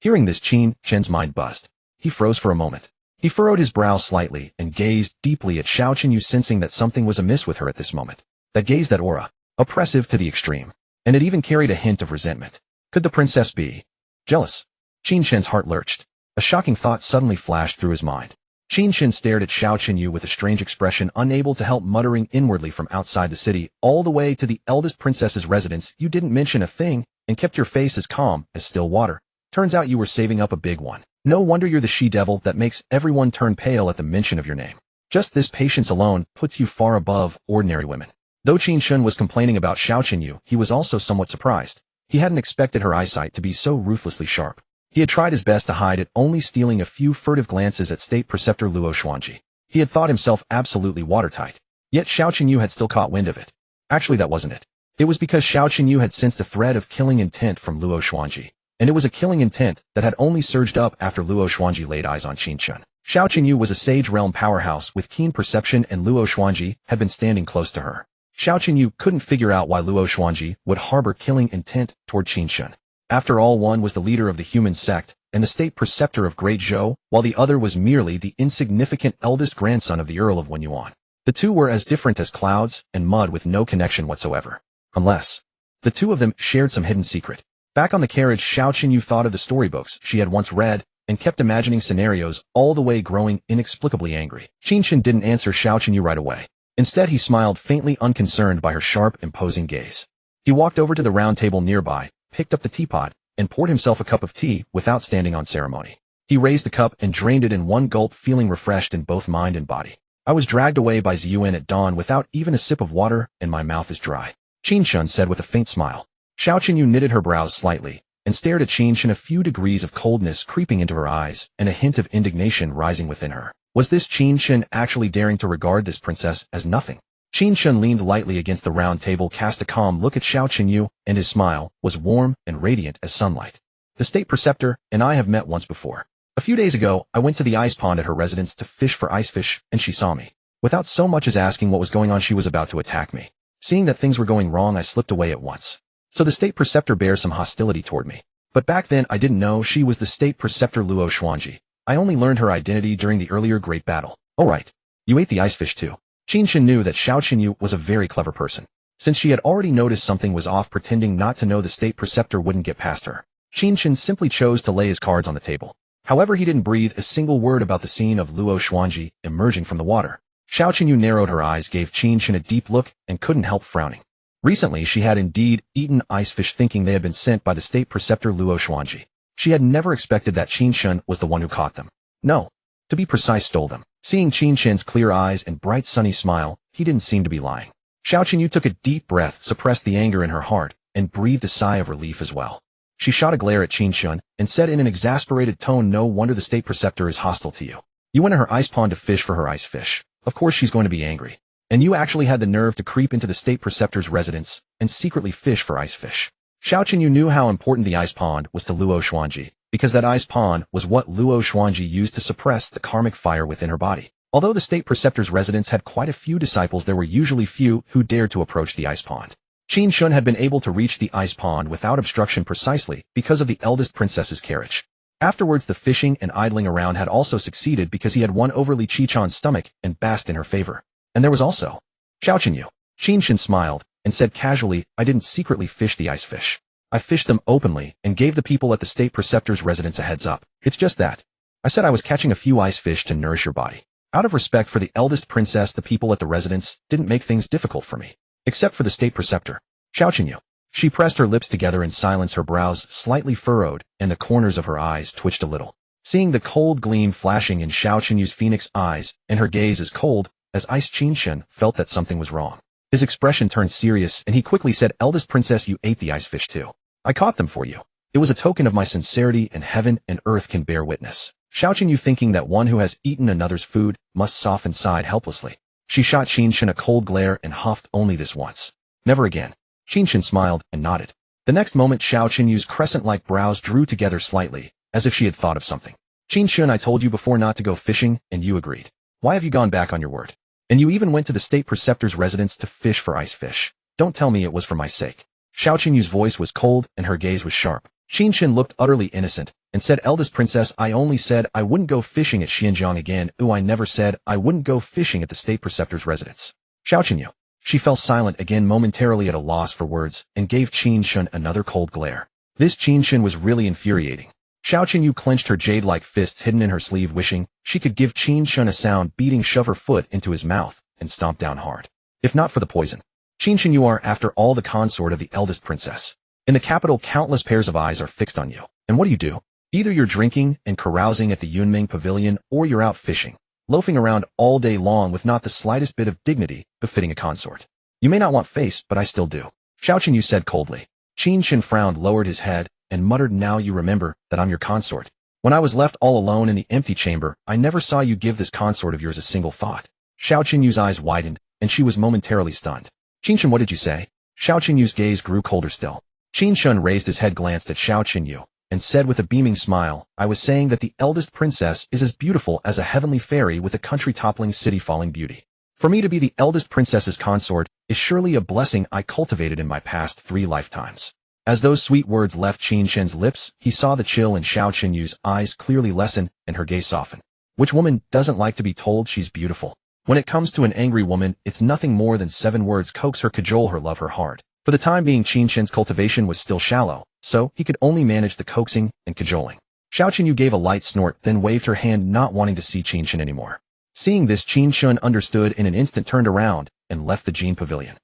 Speaker 1: Hearing this, Qin Chen's mind buzzed. He froze for a moment. He furrowed his brow slightly and gazed deeply at Xiao Qinyu, sensing that something was amiss with her at this moment. That gaze, that aura, oppressive to the extreme, and it even carried a hint of resentment. Could the princess be jealous? Qin Chen's heart lurched. A shocking thought suddenly flashed through his mind. Qin Chen stared at Xiao Qinyu with a strange expression, unable to help muttering inwardly from outside the city, all the way to the eldest princess's residence. "You didn't mention a thing and kept your face as calm as still water. Turns out you were saving up a big one." No wonder you're the she-devil that makes everyone turn pale at the mention of your name. Just this patience alone puts you far above ordinary women. Though Qin Chen was complaining about Xiao Qinyu, he was also somewhat surprised. He hadn't expected her eyesight to be so ruthlessly sharp. He had tried his best to hide it, only stealing a few furtive glances at State Preceptor Luo Xuanji. He had thought himself absolutely watertight. Yet Xiao Qinyu had still caught wind of it. Actually, that wasn't it. It was because Xiao Qinyu had sensed a thread of killing intent from Luo Xuanji. And it was a killing intent that had only surged up after Luo Xuanji laid eyes on Qin Chen. Xiao Qinyu was a sage realm powerhouse with keen perception, and Luo Xuanji had been standing close to her. Xiao Qinyu couldn't figure out why Luo Xuanji would harbor killing intent toward Qin Chen. After all, one was the leader of the human sect and the state preceptor of Great Zhou, while the other was merely the insignificant eldest grandson of the Earl of Wenyuan. The two were as different as clouds and mud with no connection whatsoever. Unless the two of them shared some hidden secret. Back on the carriage, Xiao Qinyu thought of the storybooks she had once read and kept imagining scenarios, all the way growing inexplicably angry. Qin Chen didn't answer Xiao Qinyu right away. Instead, he smiled, faintly unconcerned by her sharp, imposing gaze. He walked over to the round table nearby, picked up the teapot, and poured himself a cup of tea without standing on ceremony. He raised the cup and drained it in one gulp, feeling refreshed in both mind and body. I was dragged away by Ziyuan at dawn without even a sip of water, and my mouth is dry, Qin Chen said with a faint smile. Xiao Qinyu knitted her brows slightly and stared at Qin Chen, a few degrees of coldness creeping into her eyes and a hint of indignation rising within her. Was this Qin Chen actually daring to regard this princess as nothing? Qin Chen leaned lightly against the round table, cast a calm look at Xiao Qinyu, and his smile was warm and radiant as sunlight. The state preceptor and I have met once before. A few days ago, I went to the ice pond at her residence to fish for ice fish, and she saw me. Without so much as asking what was going on, she was about to attack me. Seeing that things were going wrong, I slipped away at once. So the state preceptor bears some hostility toward me. But back then, I didn't know she was the state preceptor Luo Xuanji. I only learned her identity during the earlier great battle. Oh right. You ate the ice fish too. Qin Chen knew that Xiao Qinyu was a very clever person. Since she had already noticed something was off, pretending not to know the state preceptor wouldn't get past her, Qin Chen simply chose to lay his cards on the table. However, he didn't breathe a single word about the scene of Luo Xuanji emerging from the water. Xiao Qinyu narrowed her eyes, gave Qin Chen a deep look, and couldn't help frowning. Recently, she had indeed eaten ice fish, thinking they had been sent by the state preceptor Luo Xuanji. She had never expected that Qin Chen was the one who caught them. No. To be precise, stole them. Seeing Qin Chen's clear eyes and bright sunny smile, he didn't seem to be lying. Xiao Qinyu took a deep breath, suppressed the anger in her heart, and breathed a sigh of relief as well. She shot a glare at Qin Chen and said in an exasperated tone, "No wonder the state preceptor is hostile to you. You went to her ice pond to fish for her ice fish. Of course she's going to be angry. And you actually had the nerve to creep into the state preceptor's residence and secretly fish for ice fish." Xiao Qinyu knew how important the ice pond was to Luo Xuanji, because that ice pond was what Luo Xuanji used to suppress the karmic fire within her body. Although the state preceptor's residence had quite a few disciples, there were usually few who dared to approach the ice pond. Qin Chen had been able to reach the ice pond without obstruction precisely because of the eldest princess's carriage. Afterwards, the fishing and idling around had also succeeded because he had won over Li Qichan's stomach and basked in her favor. And there was also Xiao Qinyu. Qin Chen smiled and said casually, "I didn't secretly fish the ice fish. I fished them openly and gave the people at the state preceptor's residence a heads up. It's just that I said I was catching a few ice fish to nourish your body. Out of respect for the eldest princess, the people at the residence didn't make things difficult for me. Except for the state preceptor, Xiao Qinyu." She pressed her lips together in silence, her brows slightly furrowed and the corners of her eyes twitched a little. Seeing the cold gleam flashing in Xiao Qinyu's phoenix eyes and her gaze as cold as ice, Qin Chen felt that something was wrong. His expression turned serious and he quickly said, "Eldest princess, you ate the ice fish too. I caught them for you. It was a token of my sincerity, and heaven and earth can bear witness." Xiao Qinyu, thinking that one who has eaten another's food must soften, sighed helplessly. She shot Qin Chen a cold glare and huffed, "Only this once. Never again." Qin Chen smiled and nodded. The next moment, Xiao Qinyu's crescent-like brows drew together slightly, as if she had thought of something. "Qin Chen, I told you before not to go fishing, and you agreed. Why have you gone back on your word? And you even went to the state preceptor's residence to fish for ice fish. Don't tell me it was for my sake." Xiao Qinyu's voice was cold and her gaze was sharp. Qin Chen looked utterly innocent and said, "Eldest princess, I only said I wouldn't go fishing at Xianjiang again. I never said I wouldn't go fishing at the state preceptor's residence." Xiao Qinyu. She fell silent again, momentarily at a loss for words, and gave Qin Chen another cold glare. This Qin Chen was really infuriating. Xiao Qinyu clenched her jade-like fists hidden in her sleeve, wishing she could give Qin Chen a sound-beating shove her foot into his mouth and stomp down hard. If not for the poison. Qin Chen, you are, after all, the consort of the eldest princess. In the capital, countless pairs of eyes are fixed on you. And what do? Either you're drinking and carousing at the Yunming Pavilion, or you're out fishing, loafing around all day long with not the slightest bit of dignity befitting a consort. You may not want face, but I still do. Xiao Qin, you said coldly. Qin Chen frowned, lowered his head, and muttered, now you remember that I'm your consort. When I was left all alone in the empty chamber, I never saw you give this consort of yours a single thought. Xiao Qinyu's eyes widened, and she was momentarily stunned. Qin Chen, what did you say? Xiao Qinyu's gaze grew colder still. Qin Chen raised his head, glanced at Xiao Qinyu, and said with a beaming smile, I was saying that the eldest princess is as beautiful as a heavenly fairy with a country-toppling city-falling beauty. For me to be the eldest princess's consort is surely a blessing I cultivated in my past 3 lifetimes. As those sweet words left Qin Chen's lips, he saw the chill in Xiao Qinyu's eyes clearly lessen and her gaze soften. Which woman doesn't like to be told she's beautiful? When it comes to an angry woman, it's nothing more than 7 words: coax her, cajole her, love her hard. For the time being, Qin Chen's cultivation was still shallow, so he could only manage the coaxing and cajoling. Xiao Qinyu gave a light snort, then waved her hand, not wanting to see Qin Chen anymore. Seeing this, Qin Chen understood in an instant, turned around, and left the Jin Pavilion.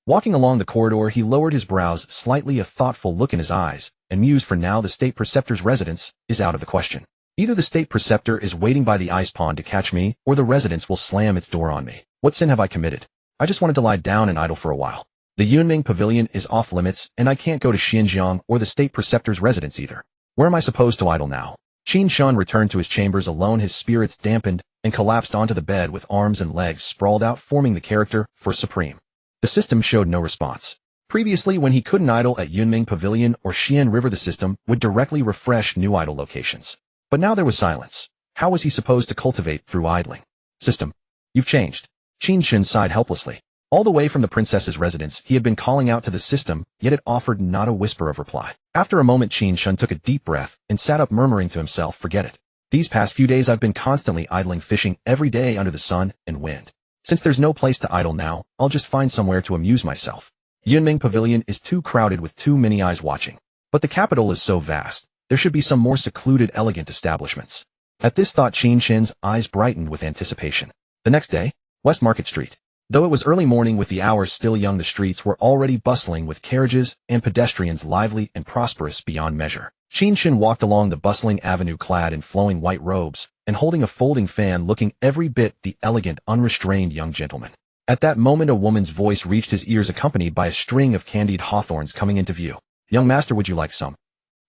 Speaker 1: Walking along the corridor, he lowered his brows slightly, a thoughtful look in his eyes, and mused, for now the state preceptor's residence is out of the question. Either the state preceptor is waiting by the ice pond to catch me, or the residence will slam its door on me. What sin have I committed? I just wanted to lie down and idle for a while. The Yunming Pavilion is off limits, and I can't go to Xinjiang or the state preceptor's residence either. Where am I supposed to idle now? Qin Chen returned to his chambers alone, his spirits dampened, and collapsed onto the bed with arms and legs sprawled out, forming the character for Supreme. The system showed no response. Previously, when he couldn't idle at Yunming Pavilion or Xian River, the system would directly refresh new idle locations. But now there was silence. How was he supposed to cultivate through idling? System, you've changed. Qin Chen sighed helplessly. All the way from the princess's residence, he had been calling out to the system, yet it offered not a whisper of reply. After a moment, Qin Chen took a deep breath and sat up, murmuring to himself, forget it. These past few days I've been constantly idling, fishing every day under the sun and wind. Since there's no place to idle now, I'll just find somewhere to amuse myself. Yunming Pavilion is too crowded with too many eyes watching. But the capital is so vast, there should be some more secluded, elegant establishments. At this thought, Qin Chen's eyes brightened with anticipation. The next day, West Market Street. Though it was early morning with the hours still young, the streets were already bustling with carriages and pedestrians, lively and prosperous beyond measure. Qin Chen walked along the bustling avenue clad in flowing white robes and holding a folding fan, looking every bit the elegant, unrestrained young gentleman. At that moment, a woman's voice reached his ears, accompanied by a string of candied hawthorns coming into view. Young master, would you like some?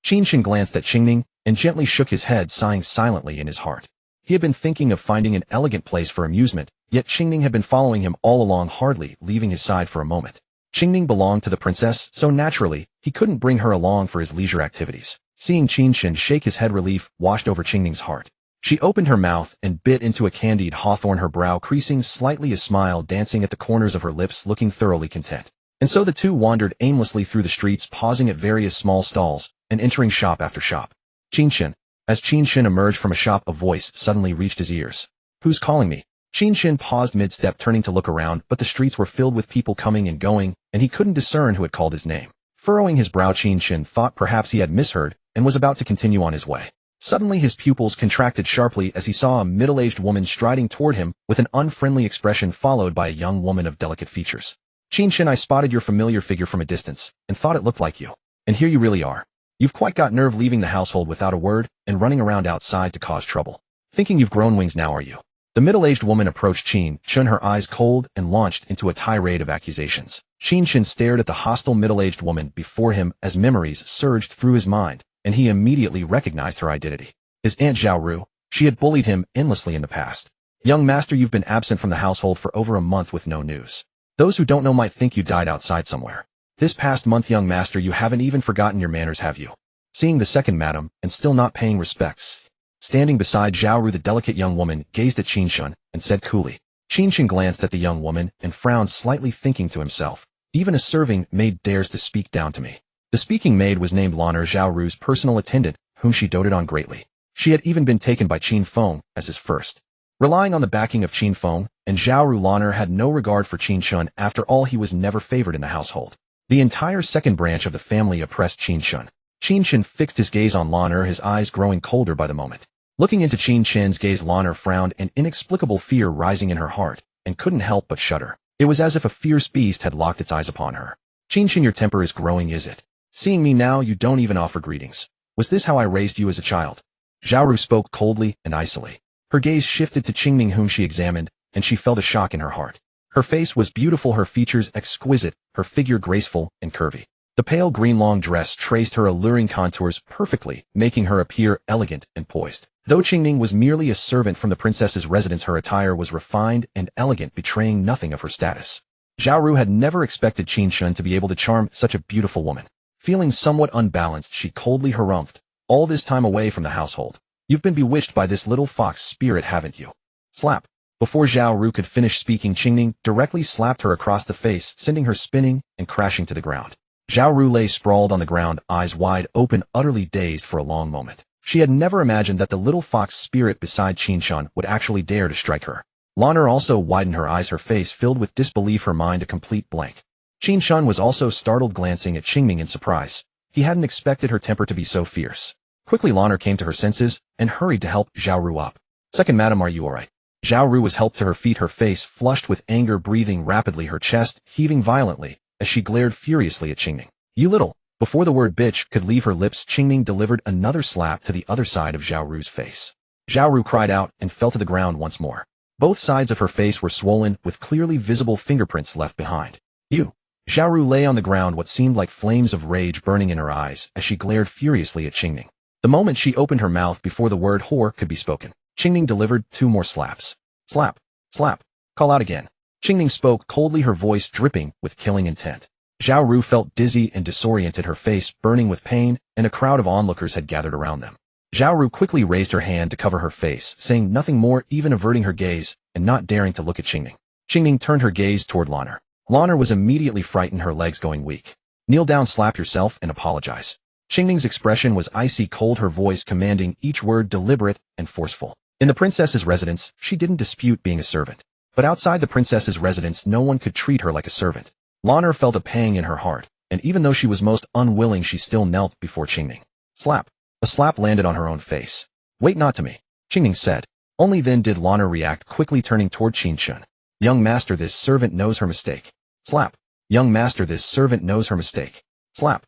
Speaker 1: Qin Chen glanced at Qingning and gently shook his head, sighing silently in his heart. He had been thinking of finding an elegant place for amusement, yet Qingning had been following him all along, hardly leaving his side for a moment. Qingning belonged to the princess, so naturally, he couldn't bring her along for his leisure activities. Seeing Qin Chen shake his head, relief washed over Qingning's heart. She opened her mouth and bit into a candied hawthorn, her brow creasing slightly, a smile dancing at the corners of her lips, looking thoroughly content. And so the two wandered aimlessly through the streets, pausing at various small stalls and entering shop after shop. Qin Chen. As Qin Chen emerged from a shop, a voice suddenly reached his ears. Who's calling me? Qin Chen paused mid-step, turning to look around, but the streets were filled with people coming and going, and he couldn't discern who had called his name. Furrowing his brow, Qin Chen thought perhaps he had misheard and was about to continue on his way. Suddenly his pupils contracted sharply as he saw a middle-aged woman striding toward him with an unfriendly expression, followed by a young woman of delicate features. Qin Chen, I spotted your familiar figure from a distance and thought it looked like you. And here you really are. You've quite got nerve, leaving the household without a word and running around outside to cause trouble. Thinking you've grown wings now, are you? The middle-aged woman approached Qin Chen, her eyes cold, and launched into a tirade of accusations. Qin Chen stared at the hostile middle-aged woman before him as memories surged through his mind, and he immediately recognized her identity. His Aunt Zhao Ru. She had bullied him endlessly in the past. Young master, you've been absent from the household for over a month with no news. Those who don't know might think you died outside somewhere. This past month, young master, you haven't even forgotten your manners, have you? Seeing the second madam, and still not paying respects. Standing beside Zhao Ru, the delicate young woman gazed at Qin Chen and said coolly. Qin Chen glanced at the young woman and frowned slightly, thinking to himself, even a serving maid dares to speak down to me. The speaking maid was named Lan'er, Zhao Ru's personal attendant, whom she doted on greatly. She had even been taken by Qin Feng as his first. Relying on the backing of Qin Feng and Zhao Ru, Lan'er had no regard for Qin Chen. After all, he was never favored in the household. The entire second branch of the family oppressed Qin Chen. Qin Chen fixed his gaze on Lan'er, his eyes growing colder by the moment. Looking into Qin Chen's gaze, Lan'er frowned, an inexplicable fear rising in her heart, and couldn't help but shudder. It was as if a fierce beast had locked its eyes upon her. Qin Chen, your temper is growing, is it? Seeing me now, you don't even offer greetings. Was this how I raised you as a child? Zhao Ru spoke coldly and icily. Her gaze shifted to Qingming, whom she examined, and she felt a shock in her heart. Her face was beautiful, her features exquisite, her figure graceful and curvy. The pale green long dress traced her alluring contours perfectly, making her appear elegant and poised. Though Qingming was merely a servant from the princess's residence, her attire was refined and elegant, betraying nothing of her status. Zhao Ru had never expected Qin Chen to be able to charm such a beautiful woman. Feeling somewhat unbalanced, she coldly harumphed, "All this time away from the household. You've been bewitched by this little fox spirit, haven't you?" Slap. Before Zhao Ru could finish speaking, Qingming directly slapped her across the face, sending her spinning and crashing to the ground. Zhao Ru lay sprawled on the ground, eyes wide open, utterly dazed for a long moment. She had never imagined that the little fox spirit beside Qin Chen would actually dare to strike her. Lan'er also widened her eyes, her face filled with disbelief, her mind a complete blank. Qin Chen was also startled, glancing at Qingming in surprise. He hadn't expected her temper to be so fierce. Quickly, Lan'er came to her senses and hurried to help Zhao Ru up. "Second madam, are you alright?" Zhao Ru was helped to her feet, her face flushed with anger, breathing rapidly, her chest heaving violently as she glared furiously at Qingming. "You little..." Before the word bitch could leave her lips, Qingming delivered another slap to the other side of Zhao Ru's face. Zhao Ru cried out and fell to the ground once more. Both sides of her face were swollen, with clearly visible fingerprints left behind. "You!" Zhao Ru lay on the ground, what seemed like flames of rage burning in her eyes as she glared furiously at Qingming. The moment she opened her mouth before the word whore could be spoken, Qingming delivered 2 more slaps. "Slap! Slap! Call out again." Qingming spoke coldly, her voice dripping with killing intent. Zhao Ru felt dizzy and disoriented, her face burning with pain, and a crowd of onlookers had gathered around them. Zhao Ru quickly raised her hand to cover her face, saying nothing more, even averting her gaze and not daring to look at Qingming. Qingming turned her gaze toward Lan'er. Lan'er was immediately frightened, her legs going weak. "Kneel down, slap yourself, and apologize." Qingming's expression was icy cold, her voice commanding, each word deliberate and forceful. In the princess's residence, she didn't dispute being a servant. But outside the princess's residence, no one could treat her like a servant. Lan'er felt a pang in her heart, and even though she was most unwilling, she still knelt before Qingming. Slap. A slap landed on her own face. "Wait, not to me," Qingming said. Only then did Lan'er react, quickly turning toward Qin Chen. "Young master, this servant knows her mistake." Slap. "Young master, this servant knows her mistake." Slap.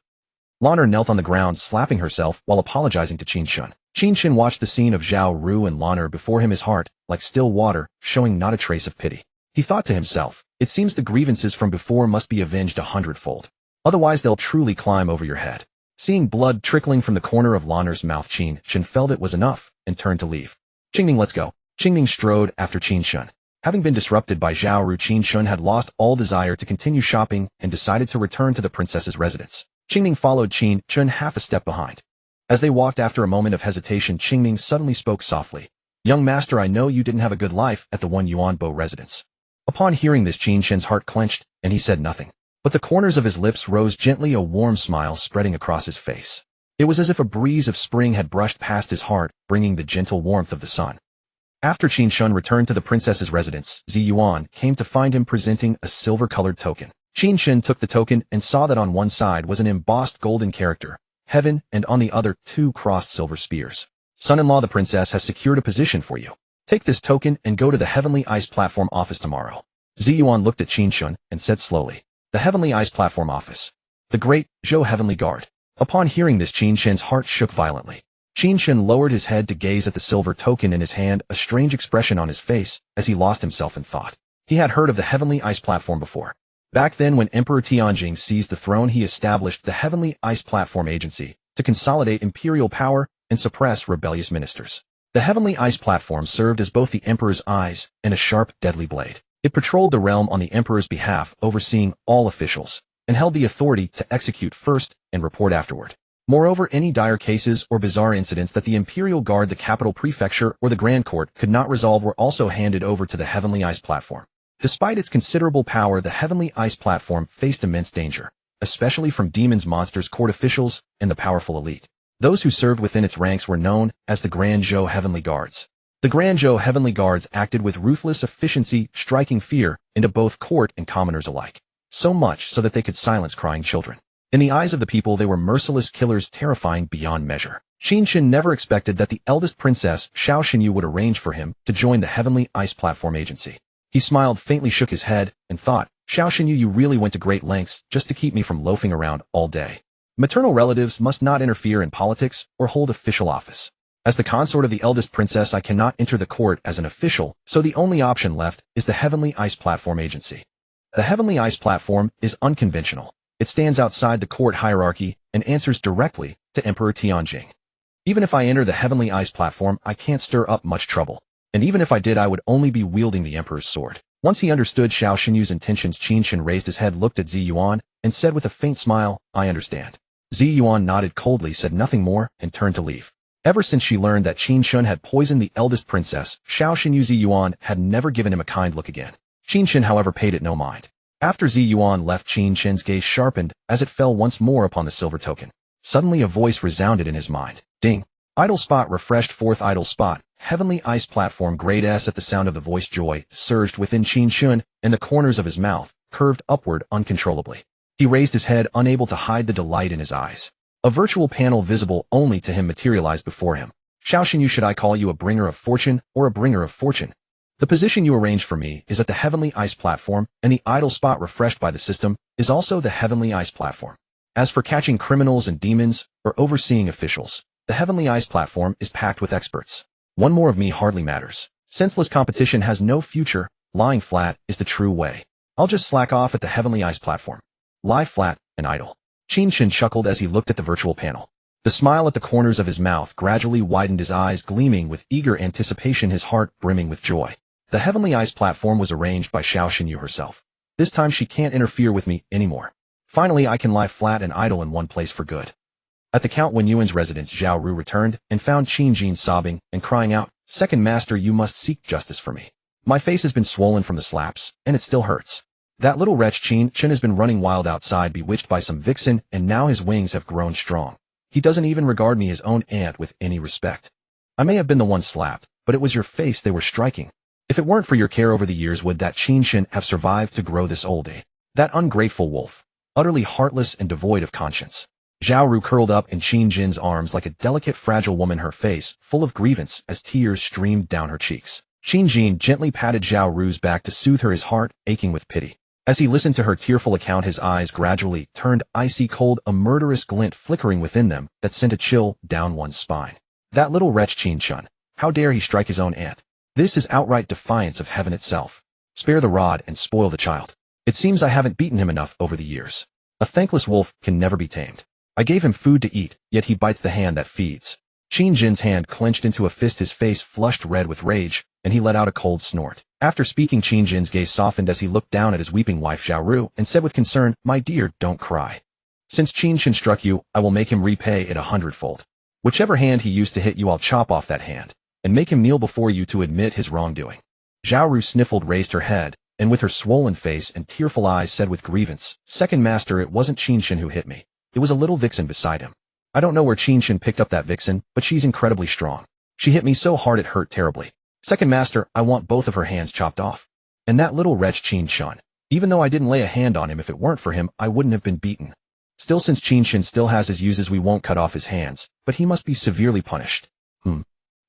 Speaker 1: Lan'er knelt on the ground, slapping herself while apologizing to Qin Chen. Qin Chen watched the scene of Zhao Ru and Lan'er before him, his heart, like still water, showing not a trace of pity. He thought to himself, "It seems the grievances from before must be avenged 100-fold. Otherwise they'll truly climb over your head." Seeing blood trickling from the corner of Lan'er's mouth, Qin Chen felt it was enough and turned to leave. "Qingming, let's go." Qingming strode after Qin Chen. Having been disrupted by Zhao Ru, Qin Chen had lost all desire to continue shopping and decided to return to the princess's residence. Qingming followed Qin Chen half a step behind. As they walked, after a moment of hesitation, Qingming suddenly spoke softly. "Young master, I know you didn't have a good life at the Yuanbo residence." Upon hearing this, Qin Chen's heart clenched, and he said nothing. But the corners of his lips rose gently, a warm smile spreading across his face. It was as if a breeze of spring had brushed past his heart, bringing the gentle warmth of the sun. After Qin Chen returned to the princess's residence, Zi Yuan came to find him presenting a silver-colored token. Qin Chen took the token and saw that on one side was an embossed golden character, heaven, and on the other 2 crossed silver spears. "Son-in-law, the princess has secured a position for you. Take this token and go to the Heavenly Ice Platform office tomorrow." Zi Yuan looked at Qin Chen and said slowly, "The Heavenly Ice Platform office. The Great Zhou Heavenly Guard." Upon hearing this, Qin Chen's heart shook violently. Qin Chen lowered his head to gaze at the silver token in his hand, a strange expression on his face as he lost himself in thought. He had heard of the Heavenly Ice Platform before. Back then, when Emperor Tianjing seized the throne, he established the Heavenly Ice Platform Agency to consolidate imperial power and suppress rebellious ministers. The Heavenly Ice Platform served as both the Emperor's eyes and a sharp, deadly blade. It patrolled the realm on the Emperor's behalf, overseeing all officials, and held the authority to execute first and report afterward. Moreover, any dire cases or bizarre incidents that the Imperial Guard, the capital prefecture, or the Grand Court could not resolve were also handed over to the Heavenly Ice Platform. Despite its considerable power, the Heavenly Ice Platform faced immense danger, especially from demons, monsters, court officials, and the powerful elite. Those who served within its ranks were known as the Grand Zhou Heavenly Guards. The Grand Zhou Heavenly Guards acted with ruthless efficiency, striking fear into both court and commoners alike. So much so that they could silence crying children. In the eyes of the people, they were merciless killers, terrifying beyond measure. Qin Chen never expected that the eldest princess, Xiao Xinyu, would arrange for him to join the Heavenly Ice Platform Agency. He smiled faintly, shook his head, and thought, "Xiao Xinyu, you really went to great lengths just to keep me from loafing around all day." Maternal relatives must not interfere in politics or hold official office. As the consort of the eldest princess, I cannot enter the court as an official, so the only option left is the Heavenly Ice Platform Agency. The Heavenly Ice Platform is unconventional. It stands outside the court hierarchy and answers directly to Emperor Tianjing. Even if I enter the Heavenly Ice Platform, I can't stir up much trouble. And even if I did, I would only be wielding the Emperor's sword. Once he understood Xiao Xinyu's intentions, Qin Chen raised his head, looked at Zi Yuan, and said with a faint smile, "I understand." Zi Yuan nodded coldly, said nothing more, and turned to leave. Ever since she learned that Qin Chen had poisoned the eldest princess, Xiao Xinyu Zi Yuan had never given him a kind look again. Qin Chen, however, paid it no mind. After Zi Yuan left, Qin Chen's gaze sharpened as it fell once more upon the silver token. Suddenly a voice resounded in his mind. Ding! Idle spot refreshed. Fourth idle spot. Heavenly Ice Platform grade S. At the sound of the voice, joy surged within Qin Chen, and the corners of his mouth curved upward uncontrollably. He raised his head, unable to hide the delight in his eyes. A virtual panel visible only to him materialized before him. Xiao Xinyu, should I call you a bringer of fortune or a bringer of fortune? The position you arranged for me is at the Heavenly Ice Platform, and the idle spot refreshed by the system is also the Heavenly Ice Platform. As for catching criminals and demons or overseeing officials, the Heavenly Ice Platform is packed with experts. One more of me hardly matters. Senseless competition has no future. Lying flat is the true way. I'll just slack off at the Heavenly Ice Platform. Lie flat and idle. Qin Chen chuckled as he looked at the virtual panel. The smile at the corners of his mouth gradually widened, his eyes gleaming with eager anticipation, his heart brimming with joy. The Heavenly Ice Platform was arranged by Xiao Xinyu herself. This time she can't interfere with me anymore. Finally, I can lie flat and idle in one place for good. At the Count Wenyuan's residence, Zhao Ru returned and found Qin Jin sobbing and crying out, "Second Master, you must seek justice for me. My face has been swollen from the slaps, and it still hurts. That little wretch Qin Chen has been running wild outside, bewitched by some vixen, and now his wings have grown strong. He doesn't even regard me, his own aunt, with any respect. I may have been the one slapped, but it was your face they were striking. If it weren't for your care over the years, would that Qin Chen have survived to grow this old age? That ungrateful wolf, utterly heartless and devoid of conscience." Zhao Ru curled up in Qin Jin's arms like a delicate, fragile woman, her face full of grievance as tears streamed down her cheeks. Qin Jin gently patted Zhao Ru's back to soothe her, his heart aching with pity. As he listened to her tearful account, his eyes gradually turned icy cold, a murderous glint flickering within them that sent a chill down one's spine. That little wretch Qin Chen, how dare he strike his own aunt? This is outright defiance of heaven itself. Spare the rod and spoil the child. It seems I haven't beaten him enough over the years. A thankless wolf can never be tamed. I gave him food to eat, yet he bites the hand that feeds. Qin Jin's hand clenched into a fist, his face flushed red with rage, and he let out a cold snort. After speaking, Qin Jin's gaze softened as he looked down at his weeping wife Zhao Ru and said with concern, "My dear, don't cry. Since Qin Chen struck you, I will make him repay it 100-fold. Whichever hand he used to hit you, I'll chop off that hand, and make him kneel before you to admit his wrongdoing." Zhao Ru sniffled, raised her head, and with her swollen face and tearful eyes said with grievance, "Second Master, it wasn't Qin Chen who hit me. It was a little vixen beside him. I don't know where Qin Chen picked up that vixen, but she's incredibly strong. She hit me so hard it hurt terribly. Second Master, I want both of her hands chopped off. And that little wretch Qin Chen, even though I didn't lay a hand on him, if it weren't for him, I wouldn't have been beaten. Still, since Qin Chen still has his uses, we won't cut off his hands, but he must be severely punished.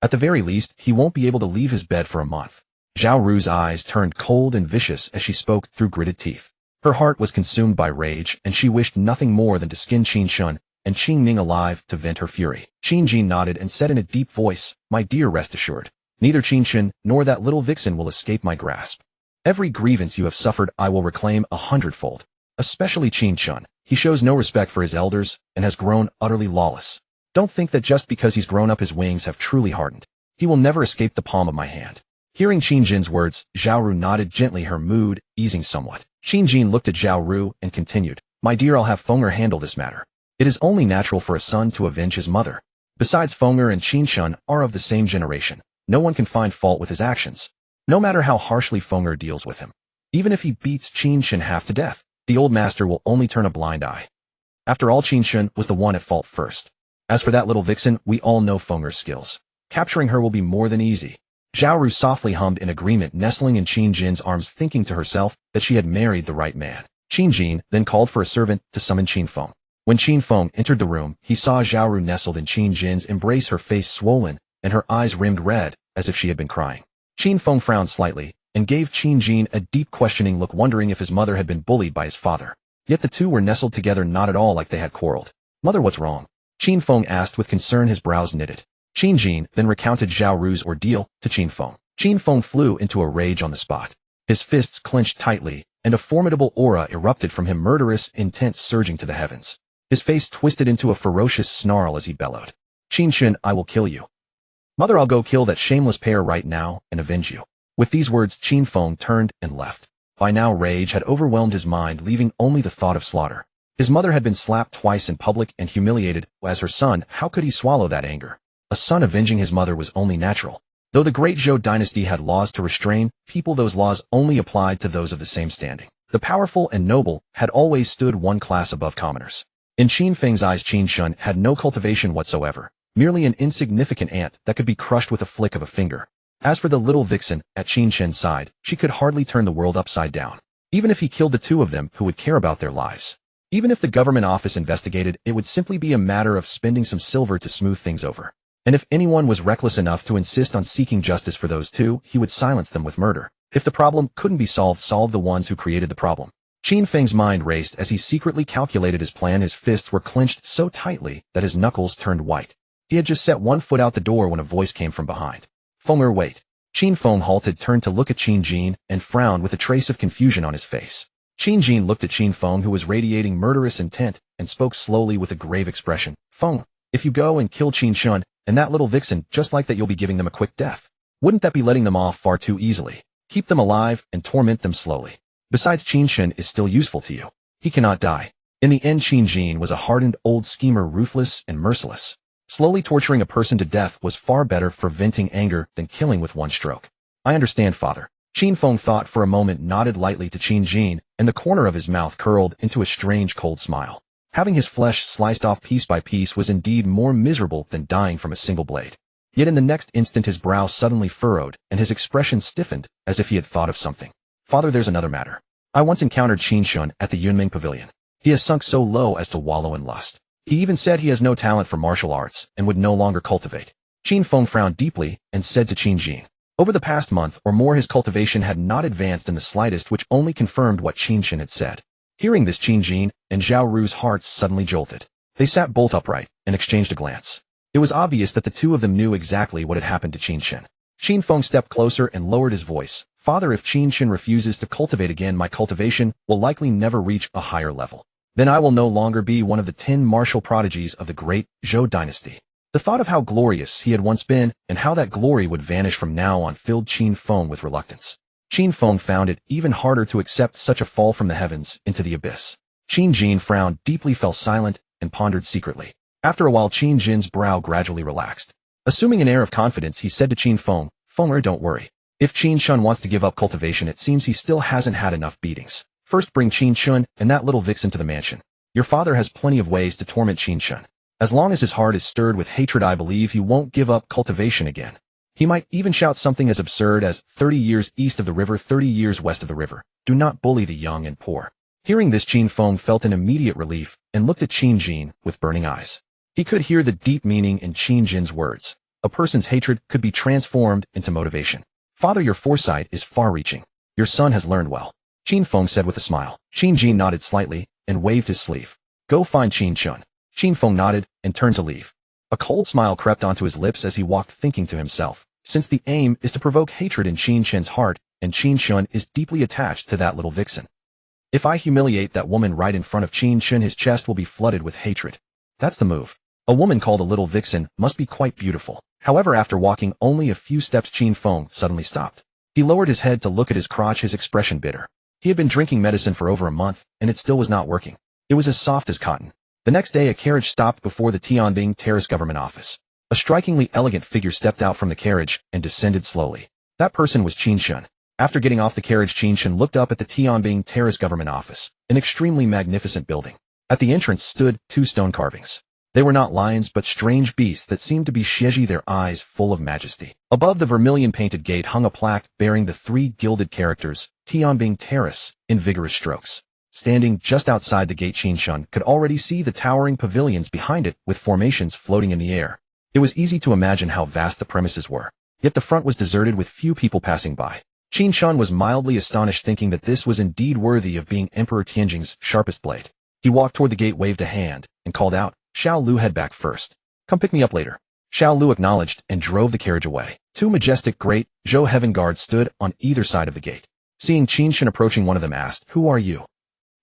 Speaker 1: At the very least, he won't be able to leave his bed for a month." Zhao Ru's eyes turned cold and vicious as she spoke through gritted teeth. Her heart was consumed by rage, and she wished nothing more than to skin Qin Chen and Qin Ning alive to vent her fury. Qin Jin nodded and said in a deep voice, "My dear, rest assured. Neither Qin Chen nor that little vixen will escape my grasp. Every grievance you have suffered I will reclaim 100-fold. Especially Qin Chen. He shows no respect for his elders and has grown utterly lawless. Don't think that just because he's grown up his wings have truly hardened. He will never escape the palm of my hand." Hearing Qin Jin's words, Zhao Ru nodded gently, her mood easing somewhat. Qin Jin looked at Zhao Ru and continued, "My dear, I'll have Fenger handle this matter. It is only natural for a son to avenge his mother. Besides, Fenger and Qin Chen are of the same generation. No one can find fault with his actions, no matter how harshly Fenger deals with him. Even if he beats Qin Chen half to death, the old master will only turn a blind eye. After all, Qin Chen was the one at fault first. As for that little vixen, we all know Fenger's skills. Capturing her will be more than easy." Zhao Ru softly hummed in agreement, nestling in Qin Jin's arms, thinking to herself that she had married the right man. Qin Jin then called for a servant to summon Qin Feng. When Qin Feng entered the room, he saw Zhao Ru nestled in Qin Jin's embrace, her face swollen and her eyes rimmed red as if she had been crying. Qin Feng frowned slightly and gave Qin Jin a deep questioning look, wondering if his mother had been bullied by his father. Yet the two were nestled together, not at all like they had quarreled. Mother, what's wrong? Qin Feng asked with concern, his brows knitted. Qin Jin then recounted Zhao Ru's ordeal to Qin Feng. Qin Feng flew into a rage on the spot. His fists clenched tightly, and a formidable aura erupted from him, murderous intent surging to the heavens. His face twisted into a ferocious snarl as he bellowed. Qin Chen, I will kill you. Mother, I'll go kill that shameless pair right now and avenge you. With these words, Qin Feng turned and left. By now, rage had overwhelmed his mind, leaving only the thought of slaughter. His mother had been slapped twice in public and humiliated. As her son, how could he swallow that anger? A son avenging his mother was only natural. Though the great Zhou dynasty had laws to restrain people, those laws only applied to those of the same standing. The powerful and noble had always stood one class above commoners. In Qin Feng's eyes, Qin Chen had no cultivation whatsoever, merely an insignificant ant that could be crushed with a flick of a finger. As for the little vixen at Qin Chen's side, she could hardly turn the world upside down. Even if he killed the two of them, who would care about their lives? Even if the government office investigated, it would simply be a matter of spending some silver to smooth things over. And if anyone was reckless enough to insist on seeking justice for those two, he would silence them with murder. If the problem couldn't be solved, solve the ones who created the problem. Qin Feng's mind raced as he secretly calculated his plan. His fists were clenched so tightly that his knuckles turned white. He had just set one foot out the door when a voice came from behind. Fenger, wait. Qin Feng halted, turned to look at Qin Jin, and frowned with a trace of confusion on his face. Qin Jin looked at Qin Feng, who was radiating murderous intent, and spoke slowly with a grave expression. Feng, if you go and kill Qin Chen and that little vixen, just like that, you'll be giving them a quick death. Wouldn't that be letting them off far too easily? Keep them alive and torment them slowly. Besides, Qin Chen is still useful to you. He cannot die. In the end, Qin Jin was a hardened old schemer, ruthless and merciless. Slowly torturing a person to death was far better for venting anger than killing with one stroke. I understand, father. Qin Feng thought for a moment, nodded lightly to Qin Jin, and the corner of his mouth curled into a strange cold smile. Having his flesh sliced off piece by piece was indeed more miserable than dying from a single blade. Yet in the next instant his brow suddenly furrowed, and his expression stiffened, as if he had thought of something. Father, there's another matter. I once encountered Qin Chen at the Yunming Pavilion. He has sunk so low as to wallow in lust. He even said he has no talent for martial arts, and would no longer cultivate. Qin Feng frowned deeply, and said to Qin Jin. Over the past month or more his cultivation had not advanced in the slightest, which only confirmed what Qin Chen had said. Hearing this, Qin Jin and Zhao Ru's hearts suddenly jolted. They sat bolt upright, and exchanged a glance. It was obvious that the two of them knew exactly what had happened to Qin Chen. Qin Feng stepped closer and lowered his voice. Father, if Qin Chen refuses to cultivate again, my cultivation will likely never reach a higher level. Then I will no longer be one of the 10 martial prodigies of the great Zhou dynasty. The thought of how glorious he had once been, and how that glory would vanish from now on, filled Qin Feng with reluctance. Qin Feng found it even harder to accept such a fall from the heavens into the abyss. Qin Jin frowned deeply, fell silent, and pondered secretly. After a while, Qin Jin's brow gradually relaxed. Assuming an air of confidence, he said to Qin Feng, Fenger, don't worry. If Qin Chen wants to give up cultivation, it seems he still hasn't had enough beatings. First, bring Qin Chen and that little vixen to the mansion. Your father has plenty of ways to torment Qin Chen. As long as his heart is stirred with hatred, I believe he won't give up cultivation again. He might even shout something as absurd as 30 years east of the river, 30 years west of the river. Do not bully the young and poor. Hearing this, Qin Feng felt an immediate relief and looked at Qin Jin with burning eyes. He could hear the deep meaning in Qin Jin's words. A person's hatred could be transformed into motivation. Father, your foresight is far-reaching. Your son has learned well. Qin Feng said with a smile. Qin Jin nodded slightly and waved his sleeve. Go find Qin Chen. Qin Feng nodded and turned to leave. A cold smile crept onto his lips as he walked, thinking to himself, since the aim is to provoke hatred in Qin Chen's heart, and Qin Chen is deeply attached to that little vixen. If I humiliate that woman right in front of Qin Chen, his chest will be flooded with hatred. That's the move. A woman called a little vixen must be quite beautiful. However, after walking only a few steps, Qin Feng suddenly stopped. He lowered his head to look at his crotch, his expression bitter. He had been drinking medicine for over a month, and it still was not working. It was as soft as cotton. The next day, a carriage stopped before the Tianbing Terrace government office. A strikingly elegant figure stepped out from the carriage and descended slowly. That person was Qin Chen. After getting off the carriage, Qin Chen looked up at the Tianbing Terrace government office, an extremely magnificent building. At the entrance stood 2 stone carvings. They were not lions but strange beasts that seemed to be Shiji, their eyes full of majesty. Above the vermilion-painted gate hung a plaque bearing the 3 gilded characters, Tianbing Terrace, in vigorous strokes. Standing just outside the gate, Qin Chen could already see the towering pavilions behind it with formations floating in the air. It was easy to imagine how vast the premises were. Yet the front was deserted with few people passing by. Qin Chen was mildly astonished, thinking that this was indeed worthy of being Emperor Tianjing's sharpest blade. He walked toward the gate, waved a hand, and called out, Xiao Lu head back first. Come pick me up later. Xiao Lu acknowledged and drove the carriage away. Two majestic great Zhou heaven guards stood on either side of the gate. Seeing Qin Chen approaching, one of them asked, "Who are you?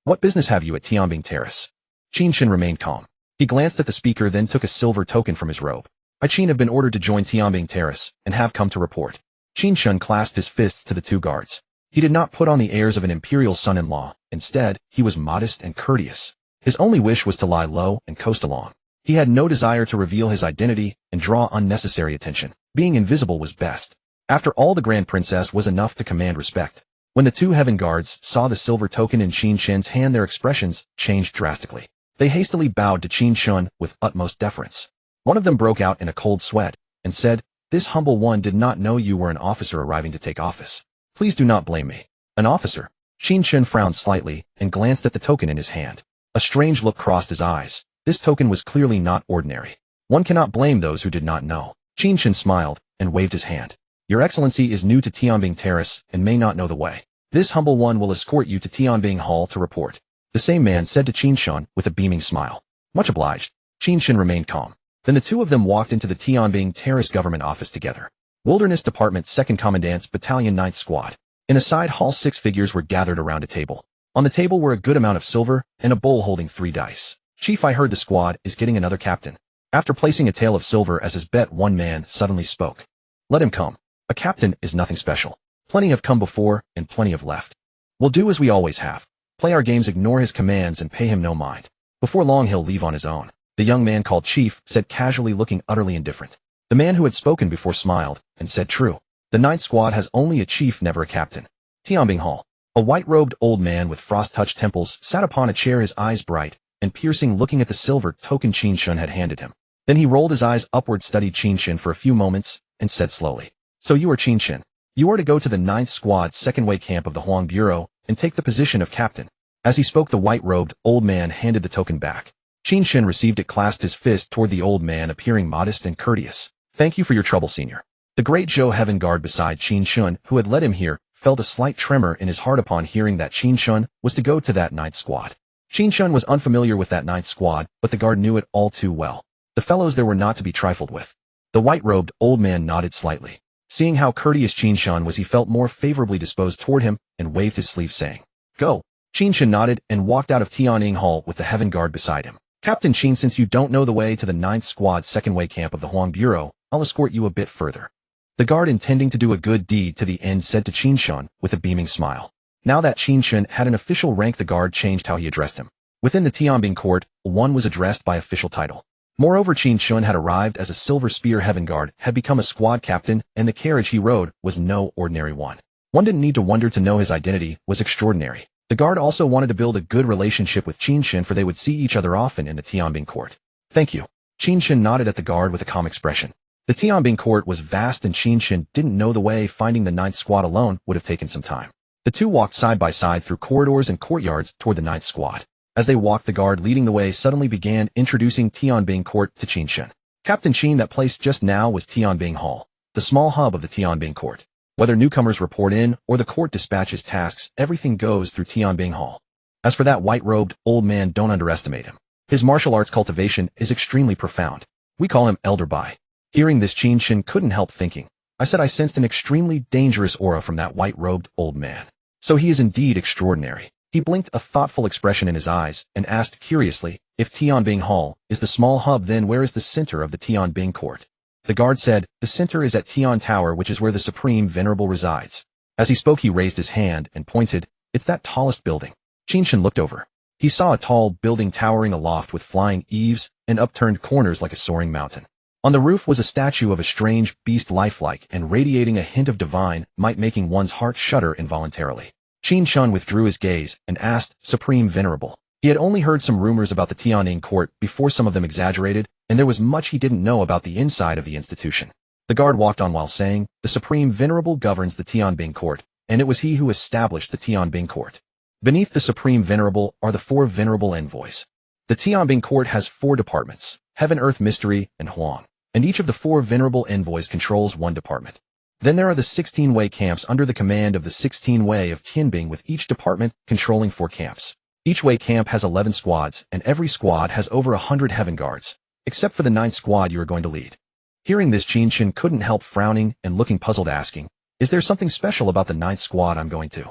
Speaker 1: What business have you at Tianbing Terrace?" Qin Chen remained calm. He glanced at the speaker, then took a silver token from his robe. "I, Qin, have been ordered to join Tianbing Terrace and have come to report." Qin Chen clasped his fists to the two guards. He did not put on the airs of an imperial son-in-law. Instead, he was modest and courteous. His only wish was to lie low and coast along. He had no desire to reveal his identity and draw unnecessary attention. Being invisible was best. After all, the Grand Princess was enough to command respect. When the two heaven guards saw the silver token in Qin Chen's hand, their expressions changed drastically. They hastily bowed to Qin Chen with utmost deference. One of them broke out in a cold sweat and said, "This humble one did not know you were an officer arriving to take office. Please do not blame me." "An officer?" Qin Chen frowned slightly and glanced at the token in his hand. A strange look crossed his eyes. This token was clearly not ordinary. One cannot blame those who did not know. Qin Chen smiled and waved his hand. "Your Excellency is new to Tianbing Terrace and may not know the way. This humble one will escort you to Tianbing Hall to report." The same man said to Qin Chen with a beaming smile. "Much obliged." Qin Chen remained calm. Then the two of them walked into the Tianbing Terrace government office together. Wilderness Department 2nd Commandant's Battalion 9th Squad. In a side hall, 6 figures were gathered around a table. On the table were a good amount of silver and a bowl holding 3 dice. "Chief, I heard the squad is getting another captain." After placing a tael of silver as his bet, one man suddenly spoke. "Let him come. A captain is nothing special. Plenty have come before and plenty have left. We'll do as we always have. Play our games, ignore his commands, and pay him no mind. Before long he'll leave on his own." The young man called Chief said casually, looking utterly indifferent. The man who had spoken before smiled and said, "True. The 9th Squad has only a chief, never a captain." Tianbing Hall. A white-robed old man with frost-touched temples sat upon a chair, his eyes bright and piercing, looking at the silver token Qin Chen had handed him. Then he rolled his eyes upward, studied Qin Chen for a few moments, and said slowly, "So you are Qin Chen. You are to go to the 9th Squad's second-way camp of the Huang Bureau and take the position of captain." As he spoke, the white-robed old man handed the token back. Qin Chen received it, clasped his fist toward the old man, appearing modest and courteous. "Thank you for your trouble, senior." The great Zhou heaven guard beside Qin Chen, who had led him here, felt a slight tremor in his heart upon hearing that Qin Chen was to go to that 9th Squad. Qin Chen was unfamiliar with that 9th Squad, but the guard knew it all too well. The fellows there were not to be trifled with. The white-robed old man nodded slightly. Seeing how courteous Qin Chen was, he felt more favorably disposed toward him and waved his sleeve, saying, "Go." Qin Chen nodded and walked out of Tianbing Hall with the heaven guard beside him. "Captain Qin, since you don't know the way to the 9th Squad's second-way camp of the Huang Bureau, I'll escort you a bit further." The guard, intending to do a good deed to the end, said to Qin Chen with a beaming smile. Now that Qin Chen had an official rank, the guard changed how he addressed him. Within the Tianbing court, one was addressed by official title. Moreover, Qin Chen had arrived as a Silver Spear heaven guard, had become a squad captain, and the carriage he rode was no ordinary one. One didn't need to wonder to know his identity was extraordinary. The guard also wanted to build a good relationship with Qin Chen, for they would see each other often in the Tianbing court. "Thank you." Qin Chen nodded at the guard with a calm expression. The Tianbing court was vast and Qin Chen didn't know the way. Finding the 9th Squad alone would have taken some time. The two walked side by side through corridors and courtyards toward the 9th Squad. As they walked, the guard leading the way suddenly began introducing Tianbing court to Qin Chen. "Captain Qin, that place just now was Tianbing Hall, the small hub of the Tianbing court. Whether newcomers report in or the court dispatches tasks, everything goes through Tianbing Hall. As for that white-robed old man, don't underestimate him. His martial arts cultivation is extremely profound. We call him Elder Bai." Hearing this, Qin Chen couldn't help thinking, I sensed an extremely dangerous aura from that white-robed old man. So he is indeed extraordinary. He blinked a thoughtful expression in his eyes and asked curiously, "If Tianbing Hall is the small hub, then where is the center of the Tianbing court?" The guard said, "The center is at Tian Tower, which is where the Supreme Venerable resides." As he spoke, he raised his hand and pointed, "It's that tallest building." Qin Chen looked over. He saw a tall building towering aloft with flying eaves and upturned corners like a soaring mountain. On the roof was a statue of a strange beast, lifelike and radiating a hint of divine might, making one's heart shudder involuntarily. Qin Chen withdrew his gaze and asked, "Supreme Venerable?" He had only heard some rumors about the Tianbing court before, some of them exaggerated, and there was much he didn't know about the inside of the institution. The guard walked on while saying, "The Supreme Venerable governs the Tianbing court, and it was he who established the Tianbing court. Beneath the Supreme Venerable are the 4 venerable envoys. The Tianbing court has 4 departments, Heaven, Earth, Mystery, and Huang, and each of the 4 venerable envoys controls 1 department. Then there are the 16-way camps under the command of the 16-way of Tianbing, with each department controlling 4 camps. Each way camp has 11 squads, and every squad has over 100 heaven guards, except for the 9th squad you are going to lead. Hearing this, Qin Chen couldn't help frowning and looking puzzled, asking, "Is there something special about the 9th squad I'm going to?"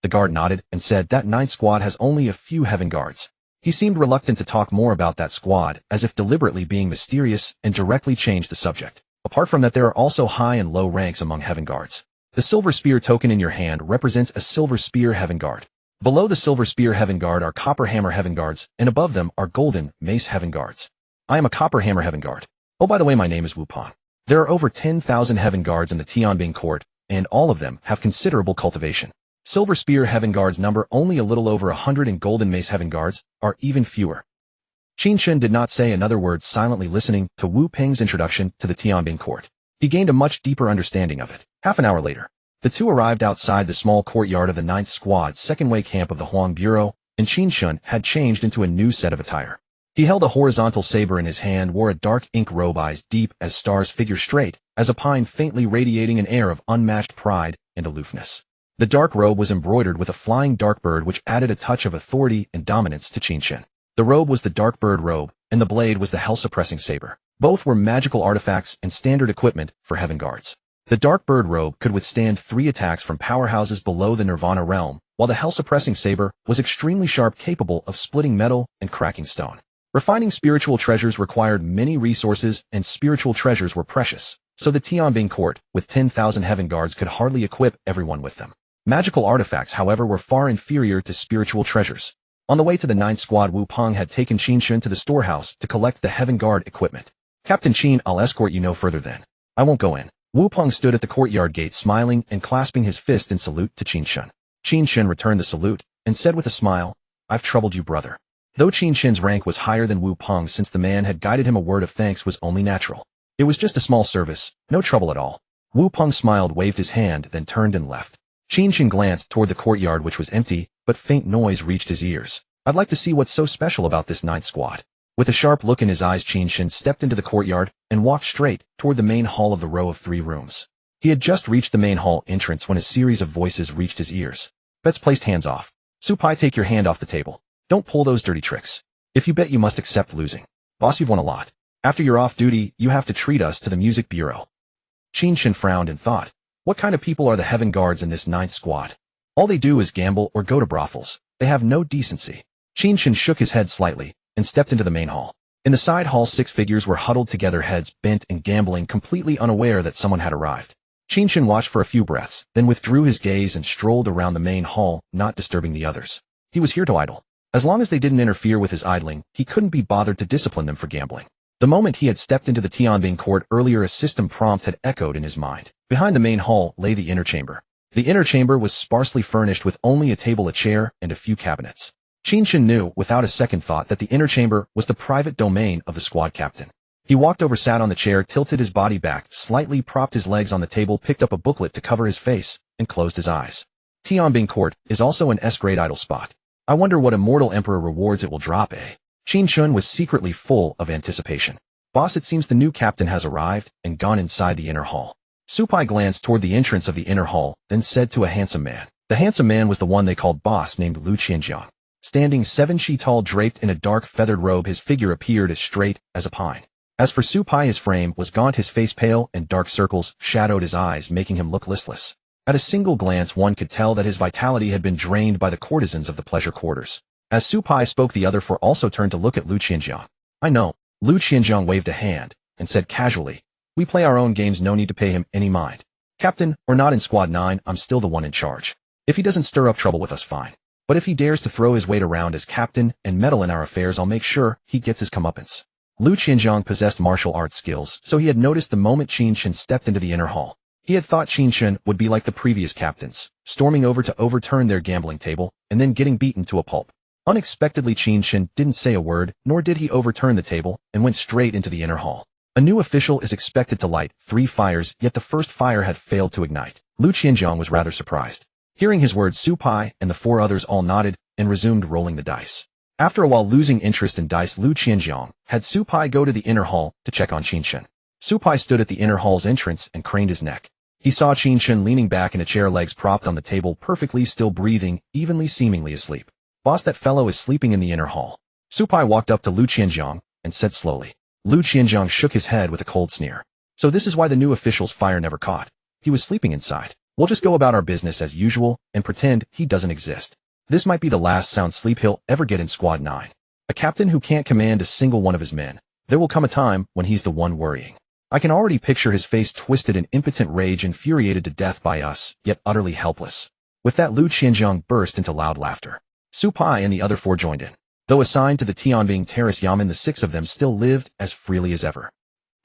Speaker 1: The guard nodded and said that 9th squad has only a few heaven guards. He seemed reluctant to talk more about that squad, as if deliberately being mysterious, and directly changed the subject. Apart from that, there are also high and low ranks among heaven guards. The silver spear token in your hand represents a silver spear heaven guard. Below the silver spear heaven guard are copper hammer heaven guards, and above them are golden mace heaven guards. I am a copper hammer heaven guard. Oh, by the way, my name is Wu Peng. There are over 10,000 heaven guards in the Tianbing court, and all of them have considerable cultivation. Silver spear heaven guards number only a little over 100, and golden mace heaven guards are even fewer. Qin Chen did not say another word, silently listening to Wu Peng's introduction to the Tianbing court. He gained a much deeper understanding of it. Half an hour later, the two arrived outside the small courtyard of the 9th Squad's second-way camp of the Huang Bureau, and Qin Chen had changed into a new set of attire. He held a horizontal saber in his hand, wore a dark ink robe, eyes deep as stars, figure straight as a pine, faintly radiating an air of unmatched pride and aloofness. The dark robe was embroidered with a flying dark bird, which added a touch of authority and dominance to Qin Chen. The robe was the dark bird robe, and the blade was the hell-suppressing saber. Both were magical artifacts and standard equipment for heaven guards. The dark bird robe could withstand 3 attacks from powerhouses below the Nirvana realm, while the hell-suppressing saber was extremely sharp, capable of splitting metal and cracking stone. Refining spiritual treasures required many resources, and spiritual treasures were precious, so the Tianbing court, with 10,000 heaven guards, could hardly equip everyone with them. Magical artifacts, however, were far inferior to spiritual treasures. On the way to the 9th Squad, Wu Peng had taken Qin Chen to the storehouse to collect the heaven guard equipment. "Captain Qin, I'll escort you no further then. I won't go in." Wu Peng stood at the courtyard gate, smiling and clasping his fist in salute to Qin Chen. Qin Chen returned the salute and said with a smile, "I've troubled you, brother." Though Qin Chen's rank was higher than Wu Peng, since the man had guided him, a word of thanks was only natural. It was just a small service, no trouble at all. Wu Peng smiled, waved his hand, then turned and left. Qin Chen glanced toward the courtyard, which was empty, but faint noise reached his ears. "I'd like to see what's so special about this 9th Squad." With a sharp look in his eyes, Qin Chen stepped into the courtyard and walked straight toward the main hall of the row of 3 rooms. He had just reached the main hall entrance when a series of voices reached his ears. "Bets placed, hands off. Supai, take your hand off the table. Don't pull those dirty tricks. If you bet, you must accept losing. Boss, you've won a lot. After you're off duty, you have to treat us to the music bureau." Qin Chen frowned and thought, what kind of people are the heaven guards in this 9th Squad? All they do is gamble or go to brothels. They have no decency. Qin Chen shook his head slightly and stepped into the main hall. In the side hall, 6 figures were huddled together, heads bent and gambling, completely unaware that someone had arrived. Qin Chen watched for a few breaths, then withdrew his gaze and strolled around the main hall, not disturbing the others. He was here to idle. As long as they didn't interfere with his idling, he couldn't be bothered to discipline them for gambling. The moment he had stepped into the Tianbing court earlier, a system prompt had echoed in his mind. Behind the main hall lay the inner chamber. The inner chamber was sparsely furnished with only a table, a chair, and a few cabinets. Qin Chen knew without a second thought that the inner chamber was the private domain of the squad captain. He walked over, sat on the chair, tilted his body back slightly, propped his legs on the table, picked up a booklet to cover his face, and closed his eyes. Tianbing court is also an S-grade idle spot. I wonder what Immortal Emperor rewards it will drop, eh? Qin Chen was secretly full of anticipation. Boss, it seems the new captain has arrived and gone inside the inner hall. Supai glanced toward the entrance of the inner hall, then said to a handsome man. The handsome man was the one they called boss, named Lu Qianjiang. Standing 7 feet tall, draped in a dark feathered robe, his figure appeared as straight as a pine. As for Supai, his frame was gaunt, his face pale, and dark circles shadowed his eyes, making him look listless. At a single glance, one could tell that his vitality had been drained by the courtesans of the pleasure quarters. As Supai spoke, the other 4 also turned to look at Lu Qianjiang. "I know." Lu Qianjiang waved a hand and said casually, "We play our own games, no need to pay him any mind. Captain or not, in Squad 9, I'm still the one in charge. If he doesn't stir up trouble with us, fine. But if he dares to throw his weight around as captain and meddle in our affairs, I'll make sure he gets his comeuppance." Lu Qianjiang possessed martial arts skills, so he had noticed the moment Qin Chen stepped into the inner hall. He had thought Qin Chen would be like the previous captains, storming over to overturn their gambling table and then getting beaten to a pulp. Unexpectedly, Qin Chen didn't say a word, nor did he overturn the table, and went straight into the inner hall. A new official is expected to light 3 fires, yet the first fire had failed to ignite. Lu Qianjiang was rather surprised. Hearing his words, Supai and the 4 others all nodded and resumed rolling the dice. After a while, losing interest in dice, Lu Qianjiang had Supai go to the inner hall to check on Qin Chen. Supai stood at the inner hall's entrance and craned his neck. He saw Qin Chen leaning back in a chair, legs propped on the table, perfectly still, breathing evenly, seemingly asleep. Boss, that fellow is sleeping in the inner hall. Supai walked up to Lu Qianjiang and said slowly. Lu Qianjiang shook his head with a cold sneer. So this is why the new official's fire never caught. He was sleeping inside. We'll just go about our business as usual and pretend he doesn't exist. This might be the last sound sleep he'll ever get in Squad 9. A captain who can't command a single one of his men. There will come a time when he's the one worrying. I can already picture his face twisted in impotent rage, infuriated to death by us, yet utterly helpless. With that, Lu Qianjiang burst into loud laughter. Supai and the other 4 joined in. Though assigned to the Tianbing Terrace Yamen, the 6 of them still lived as freely as ever.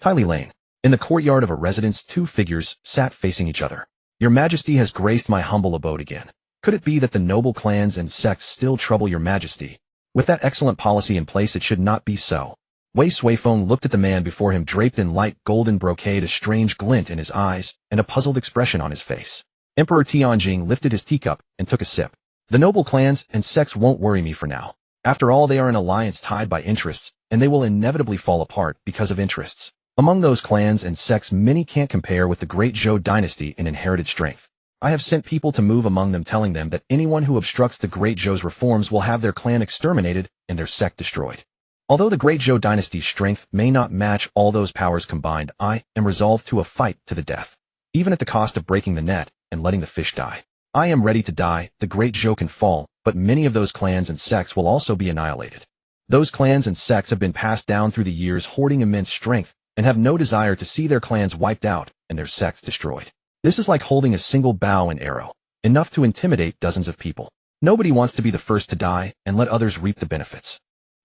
Speaker 1: Tylee Lane. In the courtyard of a residence, 2 figures sat facing each other. Your Majesty has graced my humble abode again. Could it be that the noble clans and sects still trouble your Majesty? With that excellent policy in place, it should not be so. Wei Suifeng looked at the man before him, draped in light golden brocade, a strange glint in his eyes and a puzzled expression on his face. Emperor Tianjing lifted his teacup and took a sip. The noble clans and sects won't worry me for now. After all, they are an alliance tied by interests, and they will inevitably fall apart because of interests. Among those clans and sects, many can't compare with the great Zhou dynasty in inherited strength. I have sent people to move among them, telling them that anyone who obstructs the great Zhou's reforms will have their clan exterminated and their sect destroyed. Although the great Zhou dynasty's strength may not match all those powers combined, I am resolved to a fight to the death. Even at the cost of breaking the net and letting the fish die. I am ready to die. The great Zhou can fall, but many of those clans and sects will also be annihilated. Those clans and sects have been passed down through the years, hoarding immense strength, and have no desire to see their clans wiped out and their sects destroyed. This is like holding a single bow and arrow, enough to intimidate dozens of people. Nobody wants to be the first to die and let others reap the benefits.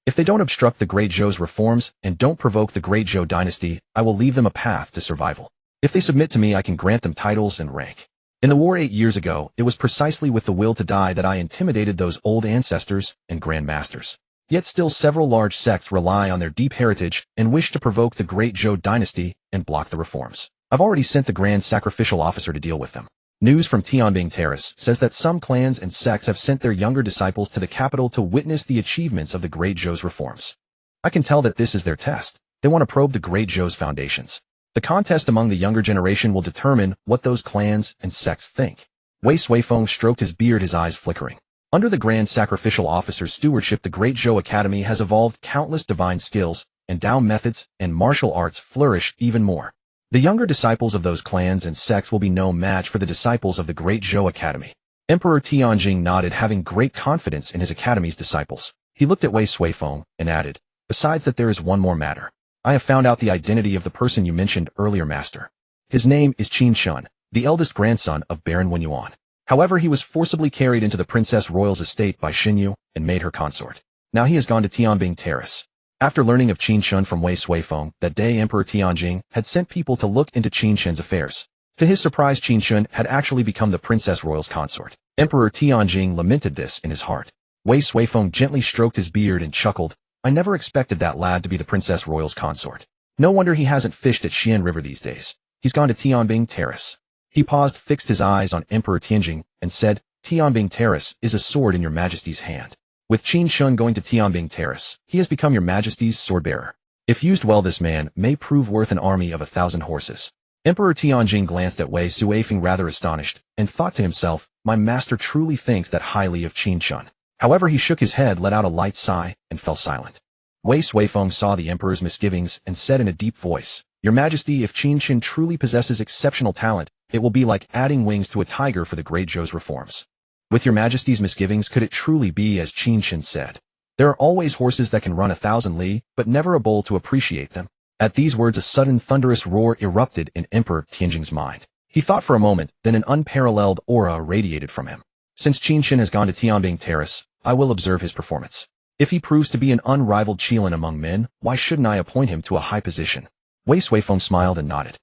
Speaker 1: If they don't obstruct the great Zhou's reforms and don't provoke the great Zhou dynasty, I will leave them a path to survival. If they submit to me, I can grant them titles and rank. In the war 8 years ago, it was precisely with the will to die that I intimidated those old ancestors and grandmasters. Yet still several large sects rely on their deep heritage and wish to provoke the great Zhou dynasty and block the reforms. I've already sent the Grand Sacrificial Officer to deal with them. News from Tianbing Terrace says that some clans and sects have sent their younger disciples to the capital to witness the achievements of the great Zhou's reforms. I can tell that this is their test. They want to probe the great Zhou's foundations. The contest among the younger generation will determine what those clans and sects think. Wei Suifeng stroked his beard, his eyes flickering. Under the Grand Sacrificial Officer's stewardship, the Great Zhou Academy has evolved countless divine skills, and Dao methods and martial arts flourish even more. The younger disciples of those clans and sects will be no match for the disciples of the Great Zhou Academy. Emperor Tianjing nodded, having great confidence in his academy's disciples. He looked at Wei Suifeng and added, besides that, there is one more matter. I have found out the identity of the person you mentioned earlier, Master. His name is Qin Chen, the eldest grandson of Baron Wenyuan. However, he was forcibly carried into the Princess Royal's estate by Xinyu and made her consort. Now he has gone to Tianbing Terrace. After learning of Qin Chen from Wei Suifeng, that day Emperor Tianjing had sent people to look into Qin Chen's affairs. To his surprise, Qin Chen had actually become the Princess Royal's consort. Emperor Tianjing lamented this in his heart. Wei Suifeng gently stroked his beard and chuckled. I never expected that lad to be the Princess Royal's consort. No wonder he hasn't fished at Xian River these days. He's gone to Tianbing Terrace. He paused, fixed his eyes on Emperor Tianjing, and said, Tianbing Terrace is a sword in your Majesty's hand. With Qin Chen going to Tianbing Terrace, he has become your Majesty's sword-bearer. If used well, this man may prove worth an army of 1,000 horses. Emperor Tianjing glanced at Wei Suifeng rather astonished, and thought to himself, my master truly thinks that highly of Qin Chen. However, he shook his head, let out a light sigh, and fell silent. Wei Suifeng saw the emperor's misgivings and said in a deep voice, Your Majesty, if Qin Chen truly possesses exceptional talent, it will be like adding wings to a tiger for the great Zhou's reforms. With your Majesty's misgivings, could it truly be as Qin Chen said? There are always horses that can run 1,000 li, but never a bull to appreciate them. At these words, a sudden thunderous roar erupted in Emperor Tianjing's mind. He thought for a moment, then an unparalleled aura radiated from him. Since Qin Chen has gone to Tianbing Terrace, I will observe his performance. If he proves to be an unrivaled Qilin among men, why shouldn't I appoint him to a high position? Wei Suifeng smiled and nodded.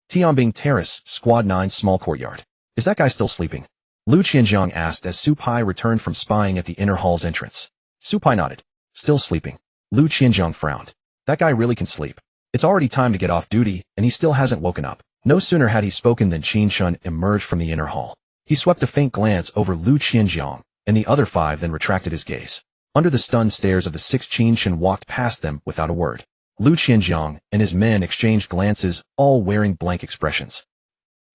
Speaker 1: Tianbing Terrace, Squad 9, small courtyard. Is that guy still sleeping? Lu Qianjiang asked as Supai returned from spying at the inner hall's entrance. Supai nodded. Still sleeping. Lu Qianjiang frowned. That guy really can sleep. It's already time to get off duty, and he still hasn't woken up. No sooner had he spoken than Qin Chen emerged from the inner hall. He swept a faint glance over Lu Qianjiang and the other 5, then retracted his gaze. Under the stunned stares of the 6, Qin Chen walked past them without a word. Lu Qianjiang and his men exchanged glances, all wearing blank expressions.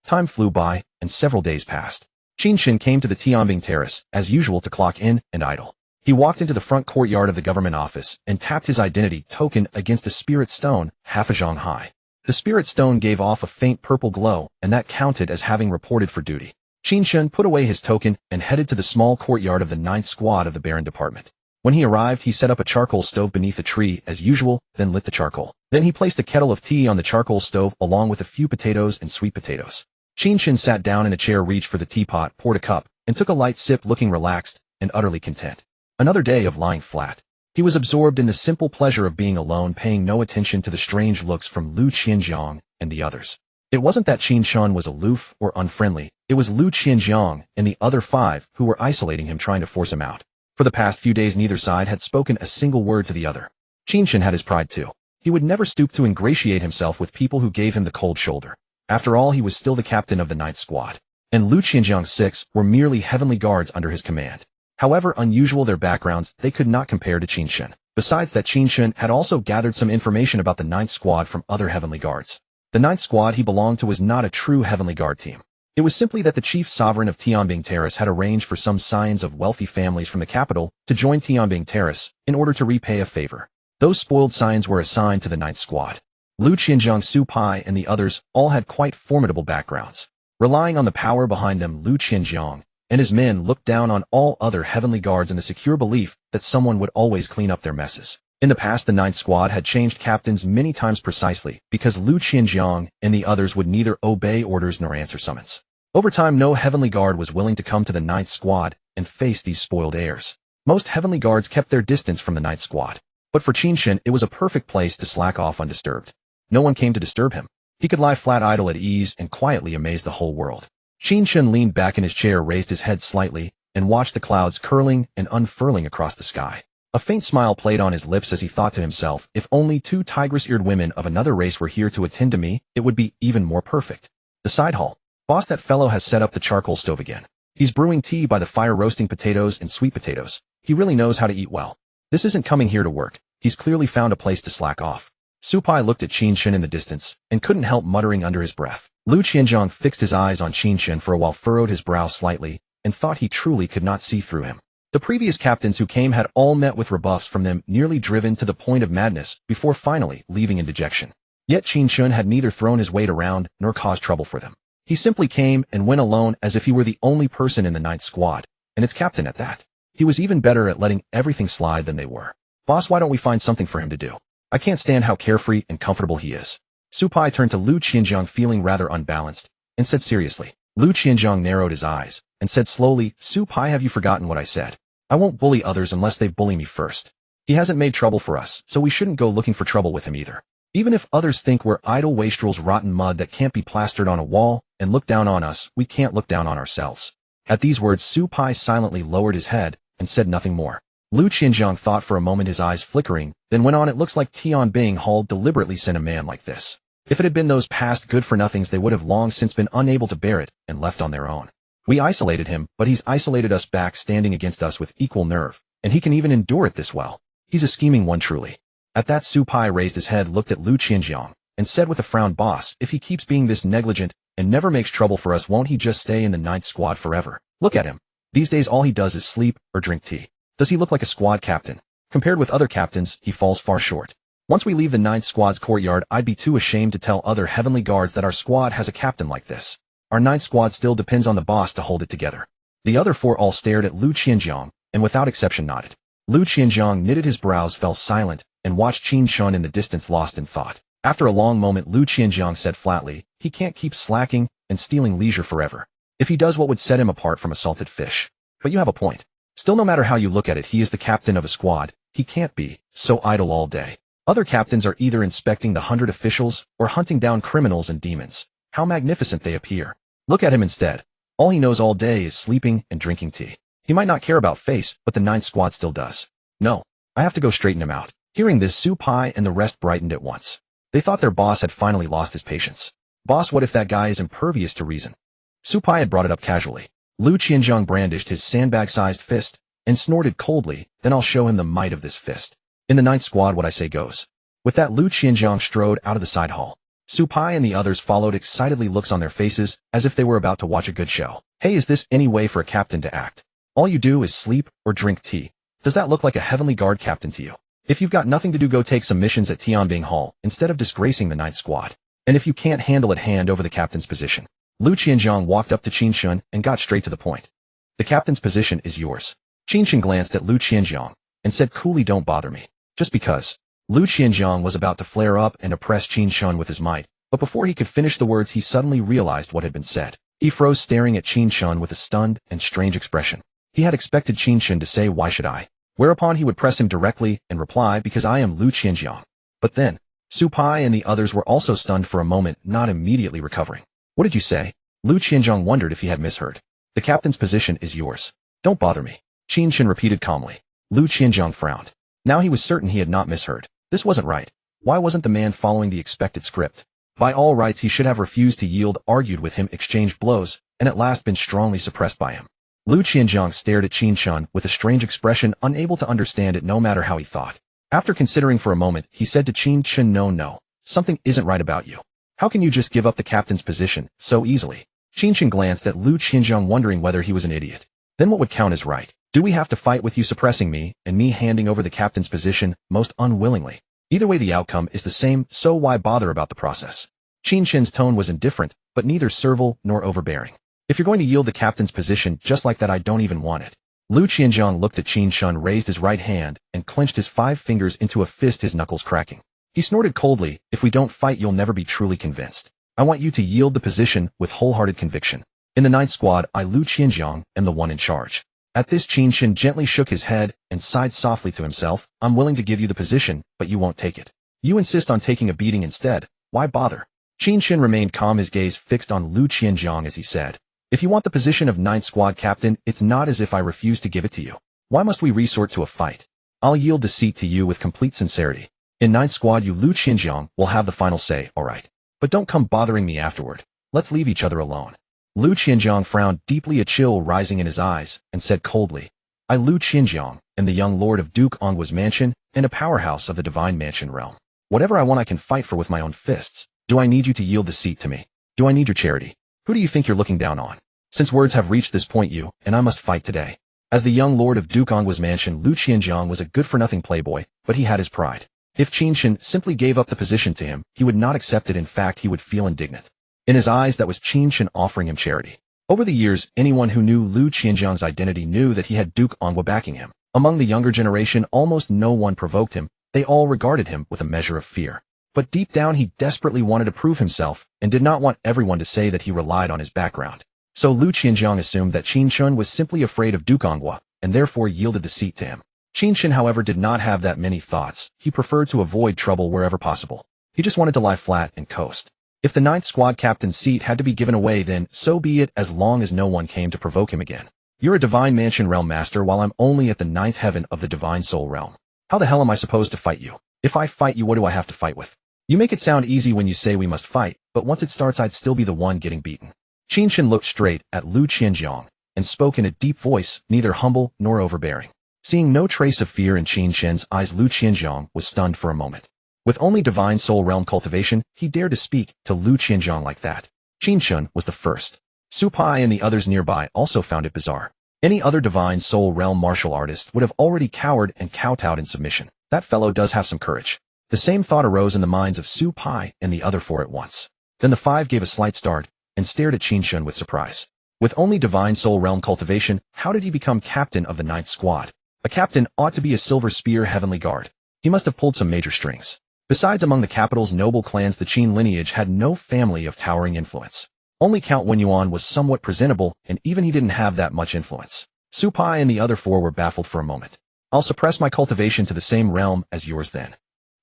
Speaker 1: Time flew by, and several days passed. Qin Chen came to the Tianbing Terrace, as usual, to clock in and idle. He walked into the front courtyard of the government office and tapped his identity token against a spirit stone half a zhang high. The spirit stone gave off a faint purple glow, and that counted as having reported for duty. Qin Chen put away his token and headed to the small courtyard of the 9th Squad of the Baron Department. When he arrived, he set up a charcoal stove beneath a tree as usual, then lit the charcoal. Then he placed a kettle of tea on the charcoal stove along with a few potatoes and sweet potatoes. Qin Chen sat down in a chair, reached for the teapot, poured a cup, and took a light sip, looking relaxed and utterly content. Another day of lying flat. He was absorbed in the simple pleasure of being alone, paying no attention to the strange looks from Lu Qianjiang and the others. It wasn't that Qin Chen was aloof or unfriendly, it was Lu Qianjiang and the other 5 who were isolating him, trying to force him out. For the past few days neither side had spoken a single word to the other. Qin Chen had his pride too. He would never stoop to ingratiate himself with people who gave him the cold shoulder. After all, he was still the captain of the 9th Squad. And Lu Qianjiang's 6 were merely heavenly guards under his command. However unusual their backgrounds, they could not compare to Qin Chen. Besides that, Qin Chen had also gathered some information about the 9th Squad from other heavenly guards. The 9th Squad he belonged to was not a true heavenly guard team. It was simply that the chief sovereign of Tianbing Terrace had arranged for some scions of wealthy families from the capital to join Tianbing Terrace in order to repay a favor. Those spoiled scions were assigned to the 9th Squad. Lu Qianjiang, Su Pai, and the others all had quite formidable backgrounds. Relying on the power behind them, Lu Qianjiang and his men looked down on all other heavenly guards in the secure belief that someone would always clean up their messes. In the past, the 9th Squad had changed captains many times precisely because Lu Qianjiang and the others would neither obey orders nor answer summons. Over time, no heavenly guard was willing to come to the 9th Squad and face these spoiled heirs. Most heavenly guards kept their distance from the 9th Squad. But for Qin Chen, it was a perfect place to slack off undisturbed. No one came to disturb him. He could lie flat idle at ease and quietly amaze the whole world. Qin Chen leaned back in his chair, raised his head slightly, and watched the clouds curling and unfurling across the sky. A faint smile played on his lips as he thought to himself, if only 2 tigress-eared women of another race were here to attend to me, it would be even more perfect. The side hall. Boss, that fellow has set up the charcoal stove again. He's brewing tea by the fire, roasting potatoes and sweet potatoes. He really knows how to eat well. This isn't coming here to work. He's clearly found a place to slack off. Su Pai looked at Qin Chen in the distance and couldn't help muttering under his breath. Lu Qianjiang fixed his eyes on Qin Chen for a while, furrowed his brow slightly, and thought he truly could not see through him. The previous captains who came had all met with rebuffs from them, nearly driven to the point of madness, before finally leaving in dejection. Yet Qin Chen had neither thrown his weight around nor caused trouble for them. He simply came and went alone as if he were the only person in the 9th Squad, and its captain at that. He was even better at letting everything slide than they were. Boss, why don't we find something for him to do? I can't stand how carefree and comfortable he is. Su Pai turned to Lu Qianjiang, feeling rather unbalanced, and said seriously. Lu Qianjiang narrowed his eyes and said slowly, Su Pai, have you forgotten what I said? I won't bully others unless they bully me first. He hasn't made trouble for us, so we shouldn't go looking for trouble with him either. Even if others think we're idle wastrels, rotten mud that can't be plastered on a wall, and look down on us, we can't look down on ourselves. At these words, Su Pai silently lowered his head and said nothing more. Lu Qianjiang thought for a moment, his eyes flickering, then went on, it looks like Tianbing Hall deliberately sent a man like this. If it had been those past good-for-nothings, they would have long since been unable to bear it and left on their own. We isolated him, but he's isolated us back, standing against us with equal nerve, and he can even endure it this well. He's a scheming one, truly. At that, Su Pai raised his head, looked at Lu Qianjiang, and said with a frown, Boss, if he keeps being this negligent and never makes trouble for us, won't he just stay in the 9th Squad forever? Look at him. These days all he does is sleep or drink tea. Does he look like a squad captain? Compared with other captains, he falls far short. Once we leave the 9th Squad's courtyard, I'd be too ashamed to tell other heavenly guards that our squad has a captain like this. Our 9th Squad still depends on the boss to hold it together. The other 4 all stared at Lu Qianjiang, and without exception nodded. Lu Qianjiang knitted his brows, fell silent, and watched Qin Chen in the distance, lost in thought. After a long moment, Lu Qianjiang said flatly, he can't keep slacking and stealing leisure forever. If he does, what would set him apart from a salted fish? But you have a point. Still, no matter how you look at it, he is the captain of a squad. He can't be so idle all day. Other captains are either inspecting the 100 officials or hunting down criminals and demons. How magnificent they appear. Look at him instead. All he knows all day is sleeping and drinking tea. He might not care about face, but the 9th Squad still does. No, I have to go straighten him out. Hearing this, Su Pai and the rest brightened at once. They thought their boss had finally lost his patience. Boss, what if that guy is impervious to reason? Su Pai had brought it up casually. Lu Qianjiang brandished his sandbag-sized fist and snorted coldly, then I'll show him the might of this fist. In the 9th Squad, what I say goes. With that, Lu Qianjiang strode out of the side hall. Su Pai and the others followed, excitedly, looks on their faces as if they were about to watch a good show. Hey, is this any way for a captain to act? All you do is sleep or drink tea. Does that look like a heavenly guard captain to you? If you've got nothing to do, go take some missions at Tianbing Hall instead of disgracing the Ninth Squad. And if you can't handle it, hand over the captain's position. Lu Qianzhang walked up to Qin Chen and got straight to the point. The captain's position is yours. Qin Chen glanced at Lu Qianzhang and said coolly, don't bother me. Just because. Lu Qianzhang was about to flare up and oppress Qin Chen with his might, but before he could finish the words, he suddenly realized what had been said. He froze, staring at Qin Chen with a stunned and strange expression. He had expected Qin Chen to say, why should I? Whereupon he would press him directly and reply, because I am Lu Qianzhang. But then, Su Pai and the others were also stunned for a moment, not immediately recovering. What did you say? Lu Qianzhang wondered if he had misheard. The captain's position is yours. Don't bother me. Qin Chen repeated calmly. Lu Qianzhang frowned. Now he was certain he had not misheard. This wasn't right. Why wasn't the man following the expected script? By all rights he should have refused to yield, argued with him, exchanged blows, and at last been strongly suppressed by him. Lu Qianzhang stared at Qin Chen with a strange expression, unable to understand it no matter how he thought. After considering for a moment, he said to Qin Chen, no, something isn't right about you. How can you just give up the captain's position so easily? Qin Chen glanced at Lu Qianzhang, wondering whether he was an idiot. Then what would count as right? Do we have to fight with you suppressing me and me handing over the captain's position most unwillingly? Either way the outcome is the same, so why bother about the process? Qin Chen's tone was indifferent, but neither servile nor overbearing. If you're going to yield the captain's position just like that, I don't even want it. Lu Qianzhang looked at Qin Chen, raised his right hand, and clenched his 5 fingers into a fist, his knuckles cracking. He snorted coldly, if we don't fight, you'll never be truly convinced. I want you to yield the position with wholehearted conviction. In the Ninth Squad, I, Lu Qianzhang, am the one in charge. At this, Qin Chen gently shook his head and sighed softly to himself. I'm willing to give you the position, but you won't take it. You insist on taking a beating instead. Why bother? Qin Chen remained calm, his gaze fixed on Lu Qianzhang as he said, if you want the position of Ninth Squad captain, it's not as if I refuse to give it to you. Why must we resort to a fight? I'll yield the seat to you with complete sincerity. In Ninth Squad, you, Lu Qianzhang, will have the final say, alright. But don't come bothering me afterward. Let's leave each other alone. Lu Qianzhang frowned deeply, a chill rising in his eyes, and said coldly, I, Lu Qianzhang, am the young lord of Duke Ongwa's mansion and a powerhouse of the Divine Mansion realm. Whatever I want I can fight for with my own fists. Do I need you to yield the seat to me? Do I need your charity? Who do you think you're looking down on? Since words have reached this point, you and I must fight today. As the young lord of Duke Ongwa's mansion, Lu Qianzhang was a good-for-nothing playboy, but he had his pride. If Qin Chen simply gave up the position to him, he would not accept it. In fact, he would feel indignant. In his eyes, that was Qin Chen offering him charity. Over the years, anyone who knew Lu Qianzhang's identity knew that he had Duke Ongwa backing him. Among the younger generation, almost no one provoked him. They all regarded him with a measure of fear. But deep down, he desperately wanted to prove himself and did not want everyone to say that he relied on his background. So Lu Qianzhang assumed that Qin Chen was simply afraid of Duke Ongwa and therefore yielded the seat to him. Qin Chen, however, did not have that many thoughts. He preferred to avoid trouble wherever possible. He just wanted to lie flat and coast. If the Ninth Squad captain's seat had to be given away, then so be it, as long as no one came to provoke him again. You're a Divine Mansion realm master while I'm only at the 9th heaven of the Divine Soul realm. How the hell am I supposed to fight you? If I fight you, what do I have to fight with? You make it sound easy when you say we must fight, but once it starts, I'd still be the one getting beaten. Qin Chen looked straight at Lu Qianzhang and spoke in a deep voice, neither humble nor overbearing. Seeing no trace of fear in Qin Chen's eyes, Lu Qianzhang was stunned for a moment. With only Divine Soul realm cultivation, he dared to speak to Lu Qianzhang like that. Qin Chen was the first. Su Pai and the others nearby also found it bizarre. Any other Divine Soul realm martial artist would have already cowered and kowtowed in submission. That fellow does have some courage. The same thought arose in the minds of Su Pai and the other 4 at once. Then the 5 gave a slight start and stared at Qin Chen with surprise. With only Divine Soul realm cultivation, how did he become captain of the 9th Squad? A captain ought to be a Silver Spear Heavenly Guard. He must have pulled some major strings. Besides, among the capital's noble clans, the Qin lineage had no family of towering influence. Only Count Wenyuan was somewhat presentable, and even he didn't have that much influence. Su Pai and the other 4 were baffled for a moment. I'll suppress my cultivation to the same realm as yours then.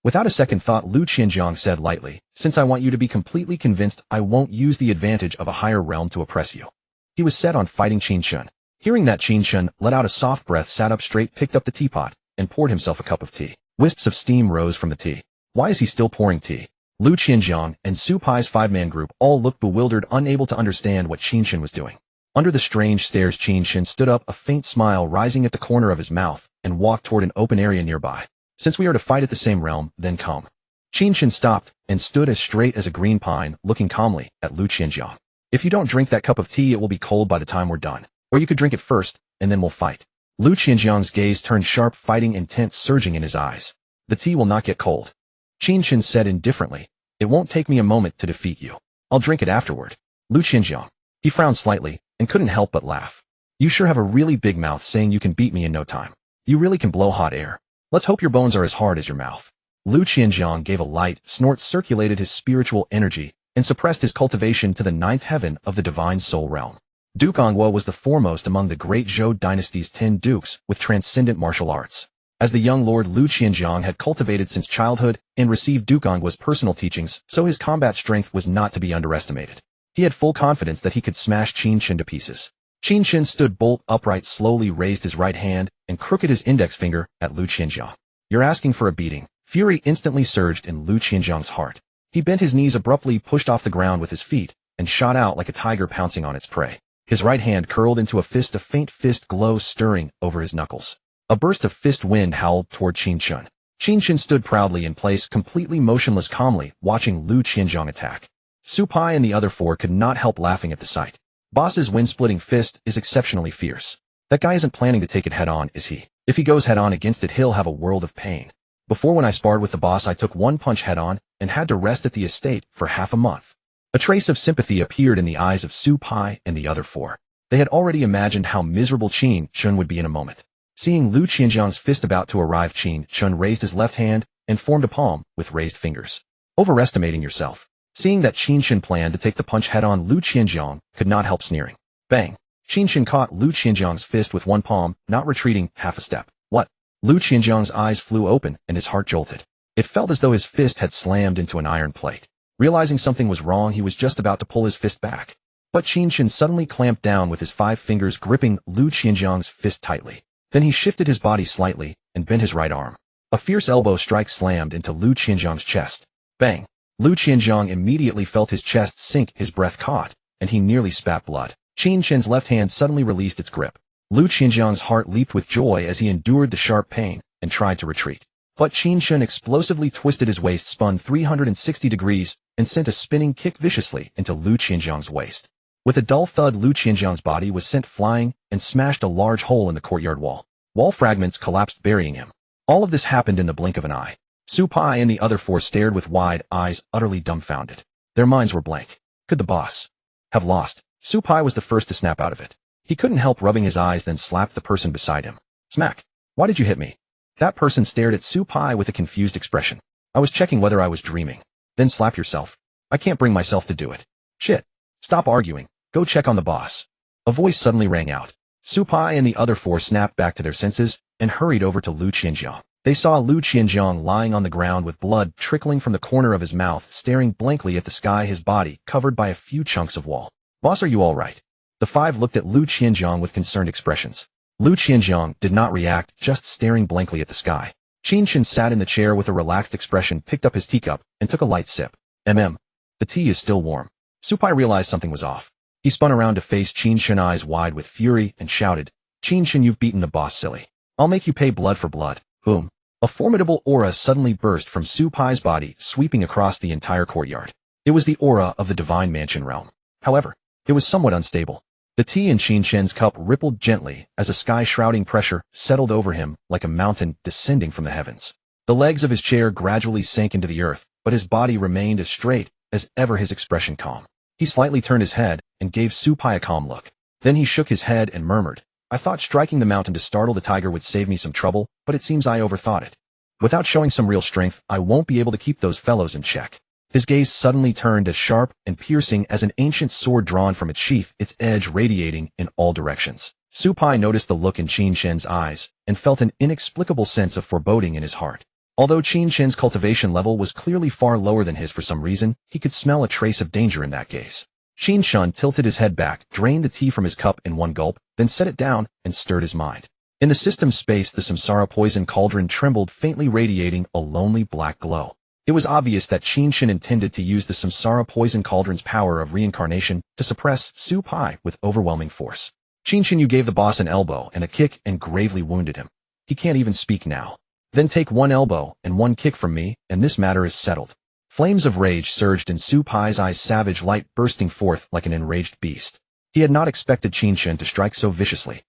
Speaker 1: Without a second thought, Lu Qianzhang said lightly, since I want you to be completely convinced, I won't use the advantage of a higher realm to oppress you. He was set on fighting Qin Chen. Hearing that, Qin Chen let out a soft breath, sat up straight, picked up the teapot, and poured himself a cup of tea. Wisps of steam rose from the tea. Why is he still pouring tea? Lu Qianzhang and Su Pai's 5-man group all looked bewildered, unable to understand what Qin Chen was doing. Under the strange stares, Qin Chen stood up, a faint smile rising at the corner of his mouth, and walked toward an open area nearby. Since we are to fight at the same realm, then come. Qin Chen stopped and stood as straight as a green pine, looking calmly at Lu Qianzhang. If you don't drink that cup of tea, it will be cold by the time we're done. Or you could drink it first, and then we'll fight. Lu Qianjiang's gaze turned sharp, fighting intent surging in his eyes. The tea will not get cold. Qin Chen said indifferently. It won't take me a moment to defeat you. I'll drink it afterward. Lu Qianjiang. He frowned slightly and couldn't help but laugh. You sure have a really big mouth saying you can beat me in no time. You really can blow hot air. Let's hope your bones are as hard as your mouth. Lu Qianjiang gave a light snort, circulated his spiritual energy, and suppressed his cultivation to the ninth heaven of the divine soul realm. Duke Angwo was the foremost among the great Zhou dynasty's 10 dukes with transcendent martial arts. As the young lord Lu Qianjiang had cultivated since childhood and received Duke Angwo's personal teachings, so his combat strength was not to be underestimated. He had full confidence that he could smash Qin Chen to pieces. Qin Chen stood bolt upright, slowly raised his right hand, and crooked his index finger at Lu Qianjiang. You're asking for a beating. Fury instantly surged in Lu Qianjiang's heart. He bent his knees abruptly, pushed off the ground with his feet, and shot out like a tiger pouncing on its prey. His right hand curled into a fist, a faint fist glow stirring over his knuckles. A burst of fist wind howled toward Qin Chen. Qin Chen stood proudly in place, completely motionless, calmly watching Lu Qianjiang attack. Su Pai and the other four could not help laughing at the sight. Boss's wind-splitting fist is exceptionally fierce. That guy isn't planning to take it head-on, is he? If he goes head-on against it, he'll have a world of pain. Before, when I sparred with the boss, I took one punch head-on and had to rest at the estate for half a month. A trace of sympathy appeared in the eyes of Su Pai and the other four. They had already imagined how miserable Qin Chen would be in a moment. Seeing Lu Qianjiang's fist about to arrive, Qin Chen raised his left hand and formed a palm with raised fingers. Overestimating yourself. Seeing that Qin Chen planned to take the punch head-on, Lu Qianjiang could not help sneering. Bang! Qin Chen caught Lu Qianjiang's fist with one palm, not retreating half a step. What? Lu Qianjiang's eyes flew open and his heart jolted. It felt as though his fist had slammed into an iron plate. Realizing something was wrong, he was just about to pull his fist back. But Qin Chen suddenly clamped down with his 5 fingers, gripping Lu Qianjiang's fist tightly. Then he shifted his body slightly and bent his right arm. A fierce elbow strike slammed into Lu Qianjiang's chest. Bang! Lu Qianjiang immediately felt his chest sink, his breath caught, and he nearly spat blood. Qin Chen's left hand suddenly released its grip. Lu Qianjiang's heart leaped with joy as he endured the sharp pain and tried to retreat. But Qin Chen explosively twisted his waist, spun 360 degrees, and sent a spinning kick viciously into Lu Qianjiang's waist. With a dull thud, Lu Qianjiang's body was sent flying and smashed a large hole in the courtyard wall. Wall fragments collapsed, burying him. All of this happened in the blink of an eye. Su Pai and the other four stared with wide eyes, utterly dumbfounded. Their minds were blank. Could the boss have lost? Su Pai was the first to snap out of it. He couldn't help rubbing his eyes, then slapped the person beside him. Smack! Why did you hit me? That person stared at Su Pai with a confused expression. I was checking whether I was dreaming. Then slap yourself. I can't bring myself to do it. Shit. Stop arguing. Go check on the boss. A voice suddenly rang out. Su Pai and the other four snapped back to their senses and hurried over to Lu Qianjiang. They saw Lu Qianjiang lying on the ground with blood trickling from the corner of his mouth, staring blankly at the sky, his body covered by a few chunks of wall. Boss, are you all right? The 5 looked at Lu Qianjiang with concerned expressions. Lu Qianjiang did not react, just staring blankly at the sky. Qin Chen sat in the chair with a relaxed expression, picked up his teacup, and took a light sip. The tea is still warm. Su Pai realized something was off. He spun around to face Qin Chen, eyes wide with fury, and shouted, Qin Chen, you've beaten the boss, silly. I'll make you pay blood for blood. Boom. A formidable aura suddenly burst from Su Pai's body, sweeping across the entire courtyard. It was the aura of the Divine Mansion realm. However, it was somewhat unstable. The tea in Qin Chen's cup rippled gently as a sky-shrouding pressure settled over him like a mountain descending from the heavens. The legs of his chair gradually sank into the earth, but his body remained as straight as ever, his expression calm. He slightly turned his head and gave Su Pai a calm look. Then he shook his head and murmured, I thought striking the mountain to startle the tiger would save me some trouble, but it seems I overthought it. Without showing some real strength, I won't be able to keep those fellows in check. His gaze suddenly turned as sharp and piercing as an ancient sword drawn from its sheath, its edge radiating in all directions. Su Pai noticed the look in Qin Chen's eyes and felt an inexplicable sense of foreboding in his heart. Although Qin Chen's cultivation level was clearly far lower than his, for some reason, he could smell a trace of danger in that gaze. Qin Chen tilted his head back, drained the tea from his cup in one gulp, then set it down and stirred his mind. In the system space, the samsara poison cauldron trembled, faintly radiating a lonely black glow. It was obvious that Qin Chen intended to use the samsara poison cauldron's power of reincarnation to suppress Su Pai with overwhelming force. Qin Chen, you gave the boss an elbow and a kick and gravely wounded him. He can't even speak now. Then take one elbow and one kick from me, and this matter is settled. Flames of rage surged in Su Pai's eyes, savage light bursting forth like an enraged beast. He had not expected Qin Chen to strike so viciously.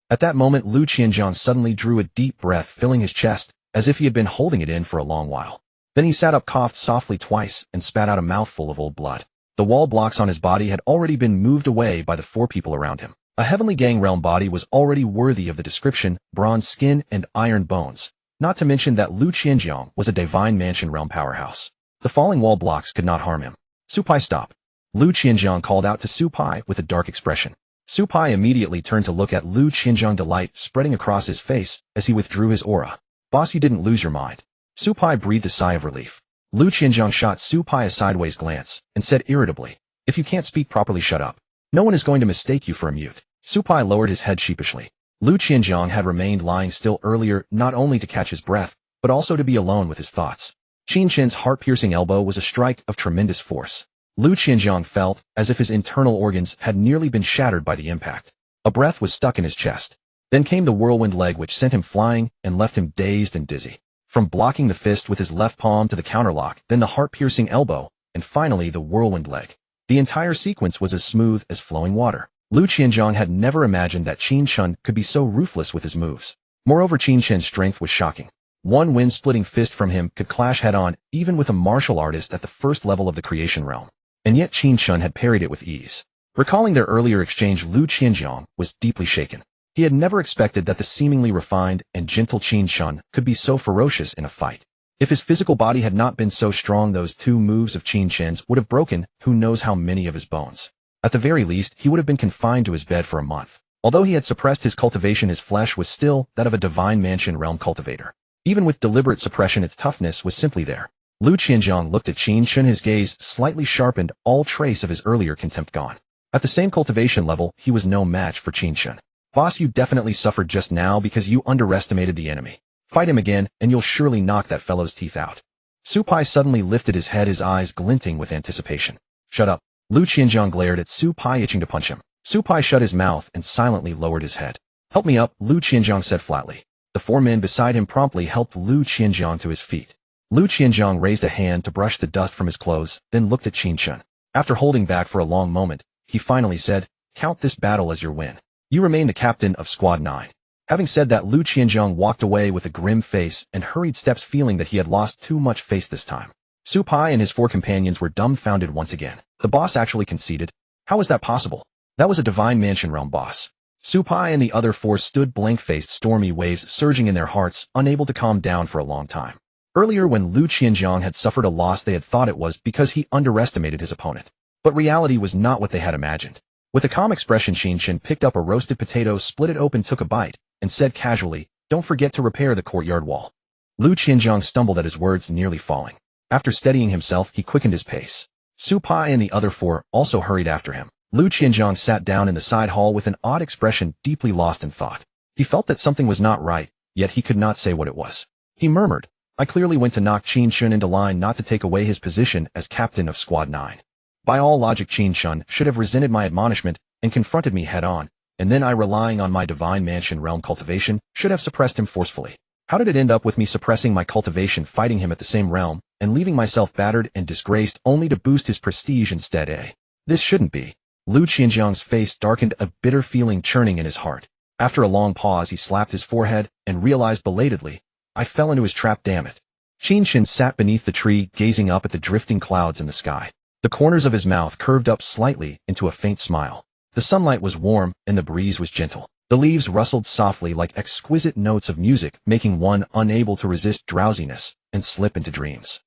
Speaker 1: At that moment, Lu Qianjiang suddenly drew a deep breath, filling his chest, as if he had been holding it in for a long while. Then he sat up, coughed softly twice, and spat out a mouthful of old blood. The wall blocks on his body had already been moved away by the 4 people around him. A heavenly gang realm body was already worthy of the description, bronze skin and iron bones, not to mention that Lu Qianjiang was a divine mansion realm powerhouse. The falling wall blocks could not harm him. Supai, stop. Lu Qianjiang called out to Supai with a dark expression. Supai immediately turned to look at Lu Qianjiang, delight spreading across his face as he withdrew his aura. Boss, you didn't lose your mind. Supai breathed a sigh of relief. Lu Qianjiang shot Supai a sideways glance and said irritably, if you can't speak properly, shut up. No one is going to mistake you for a mute. Supai lowered his head sheepishly. Lu Qianjiang had remained lying still earlier, not only to catch his breath, but also to be alone with his thoughts. Qin Chen's heart-piercing elbow was a strike of tremendous force. Lu Qianjiang felt as if his internal organs had nearly been shattered by the impact. A breath was stuck in his chest. Then came the whirlwind leg, which sent him flying and left him dazed and dizzy. From blocking the fist with his left palm to the counterlock, then the heart-piercing elbow, and finally the whirlwind leg. The entire sequence was as smooth as flowing water. Lu Qianjiang had never imagined that Qin Chen could be so ruthless with his moves. Moreover, Qin Chen's strength was shocking. One wind-splitting fist from him could clash head-on, even with a martial artist at the first level of the creation realm. And yet Qin Chen had parried it with ease. Recalling their earlier exchange, Lu Qianjiang was deeply shaken. He had never expected that the seemingly refined and gentle Qin Chen could be so ferocious in a fight. If his physical body had not been so strong, those 2 moves of Qin Chen's would have broken who knows how many of his bones. At the very least, he would have been confined to his bed for a month. Although he had suppressed his cultivation, his flesh was still that of a divine mansion realm cultivator. Even with deliberate suppression, its toughness was simply there. Lu Qianjiang looked at Qin Chen, his gaze slightly sharpened, all trace of his earlier contempt gone. At the same cultivation level, he was no match for Qin Chen. Boss, you definitely suffered just now because you underestimated the enemy. Fight him again, and you'll surely knock that fellow's teeth out. Supai suddenly lifted his head, his eyes glinting with anticipation. Shut up. Lu Qianjiang glared at Supai, itching to punch him. Supai shut his mouth and silently lowered his head. Help me up, Lu Qianjiang said flatly. The 4 men beside him promptly helped Lu Qianjiang to his feet. Lu Qianjiang raised a hand to brush the dust from his clothes, then looked at Qin Chen. After holding back for a long moment, he finally said, count this battle as your win. You remain the captain of Squad 9. Having said that, Lu Qianjiang walked away with a grim face and hurried steps, feeling that he had lost too much face this time. Supai and his 4 companions were dumbfounded once again. The boss actually conceded? How was that possible? That was a divine mansion realm boss. Supai and the other 4 stood blank-faced, stormy waves surging in their hearts, unable to calm down for a long time. Earlier, when Lu Qianjiang had suffered a loss, they had thought it was because he underestimated his opponent. But reality was not what they had imagined. With a calm expression, Qin Chen picked up a roasted potato, split it open, took a bite, and said casually, don't forget to repair the courtyard wall. Lu Qianjiang stumbled at his words, nearly falling. After steadying himself, he quickened his pace. Supai and the other 4 also hurried after him. Lu Qianjiang sat down in the side hall with an odd expression, deeply lost in thought. He felt that something was not right, yet he could not say what it was. He murmured, I clearly went to knock Qin Chen into line, not to take away his position as captain of Squad 9. By all logic, Qin Chen should have resented my admonishment and confronted me head-on, and then I, relying on my divine mansion realm cultivation, should have suppressed him forcefully. How did it end up with me suppressing my cultivation, fighting him at the same realm, and leaving myself battered and disgraced only to boost his prestige instead, eh? This shouldn't be. Lu Qianjiang's face darkened, a bitter feeling churning in his heart. After a long pause, he slapped his forehead and realized belatedly, I fell into his trap, damn it. Qin Chen sat beneath the tree, gazing up at the drifting clouds in the sky. The corners of his mouth curved up slightly into a faint smile. The sunlight was warm and the breeze was gentle. The leaves rustled softly like exquisite notes of music, making one unable to resist drowsiness and slip into dreams.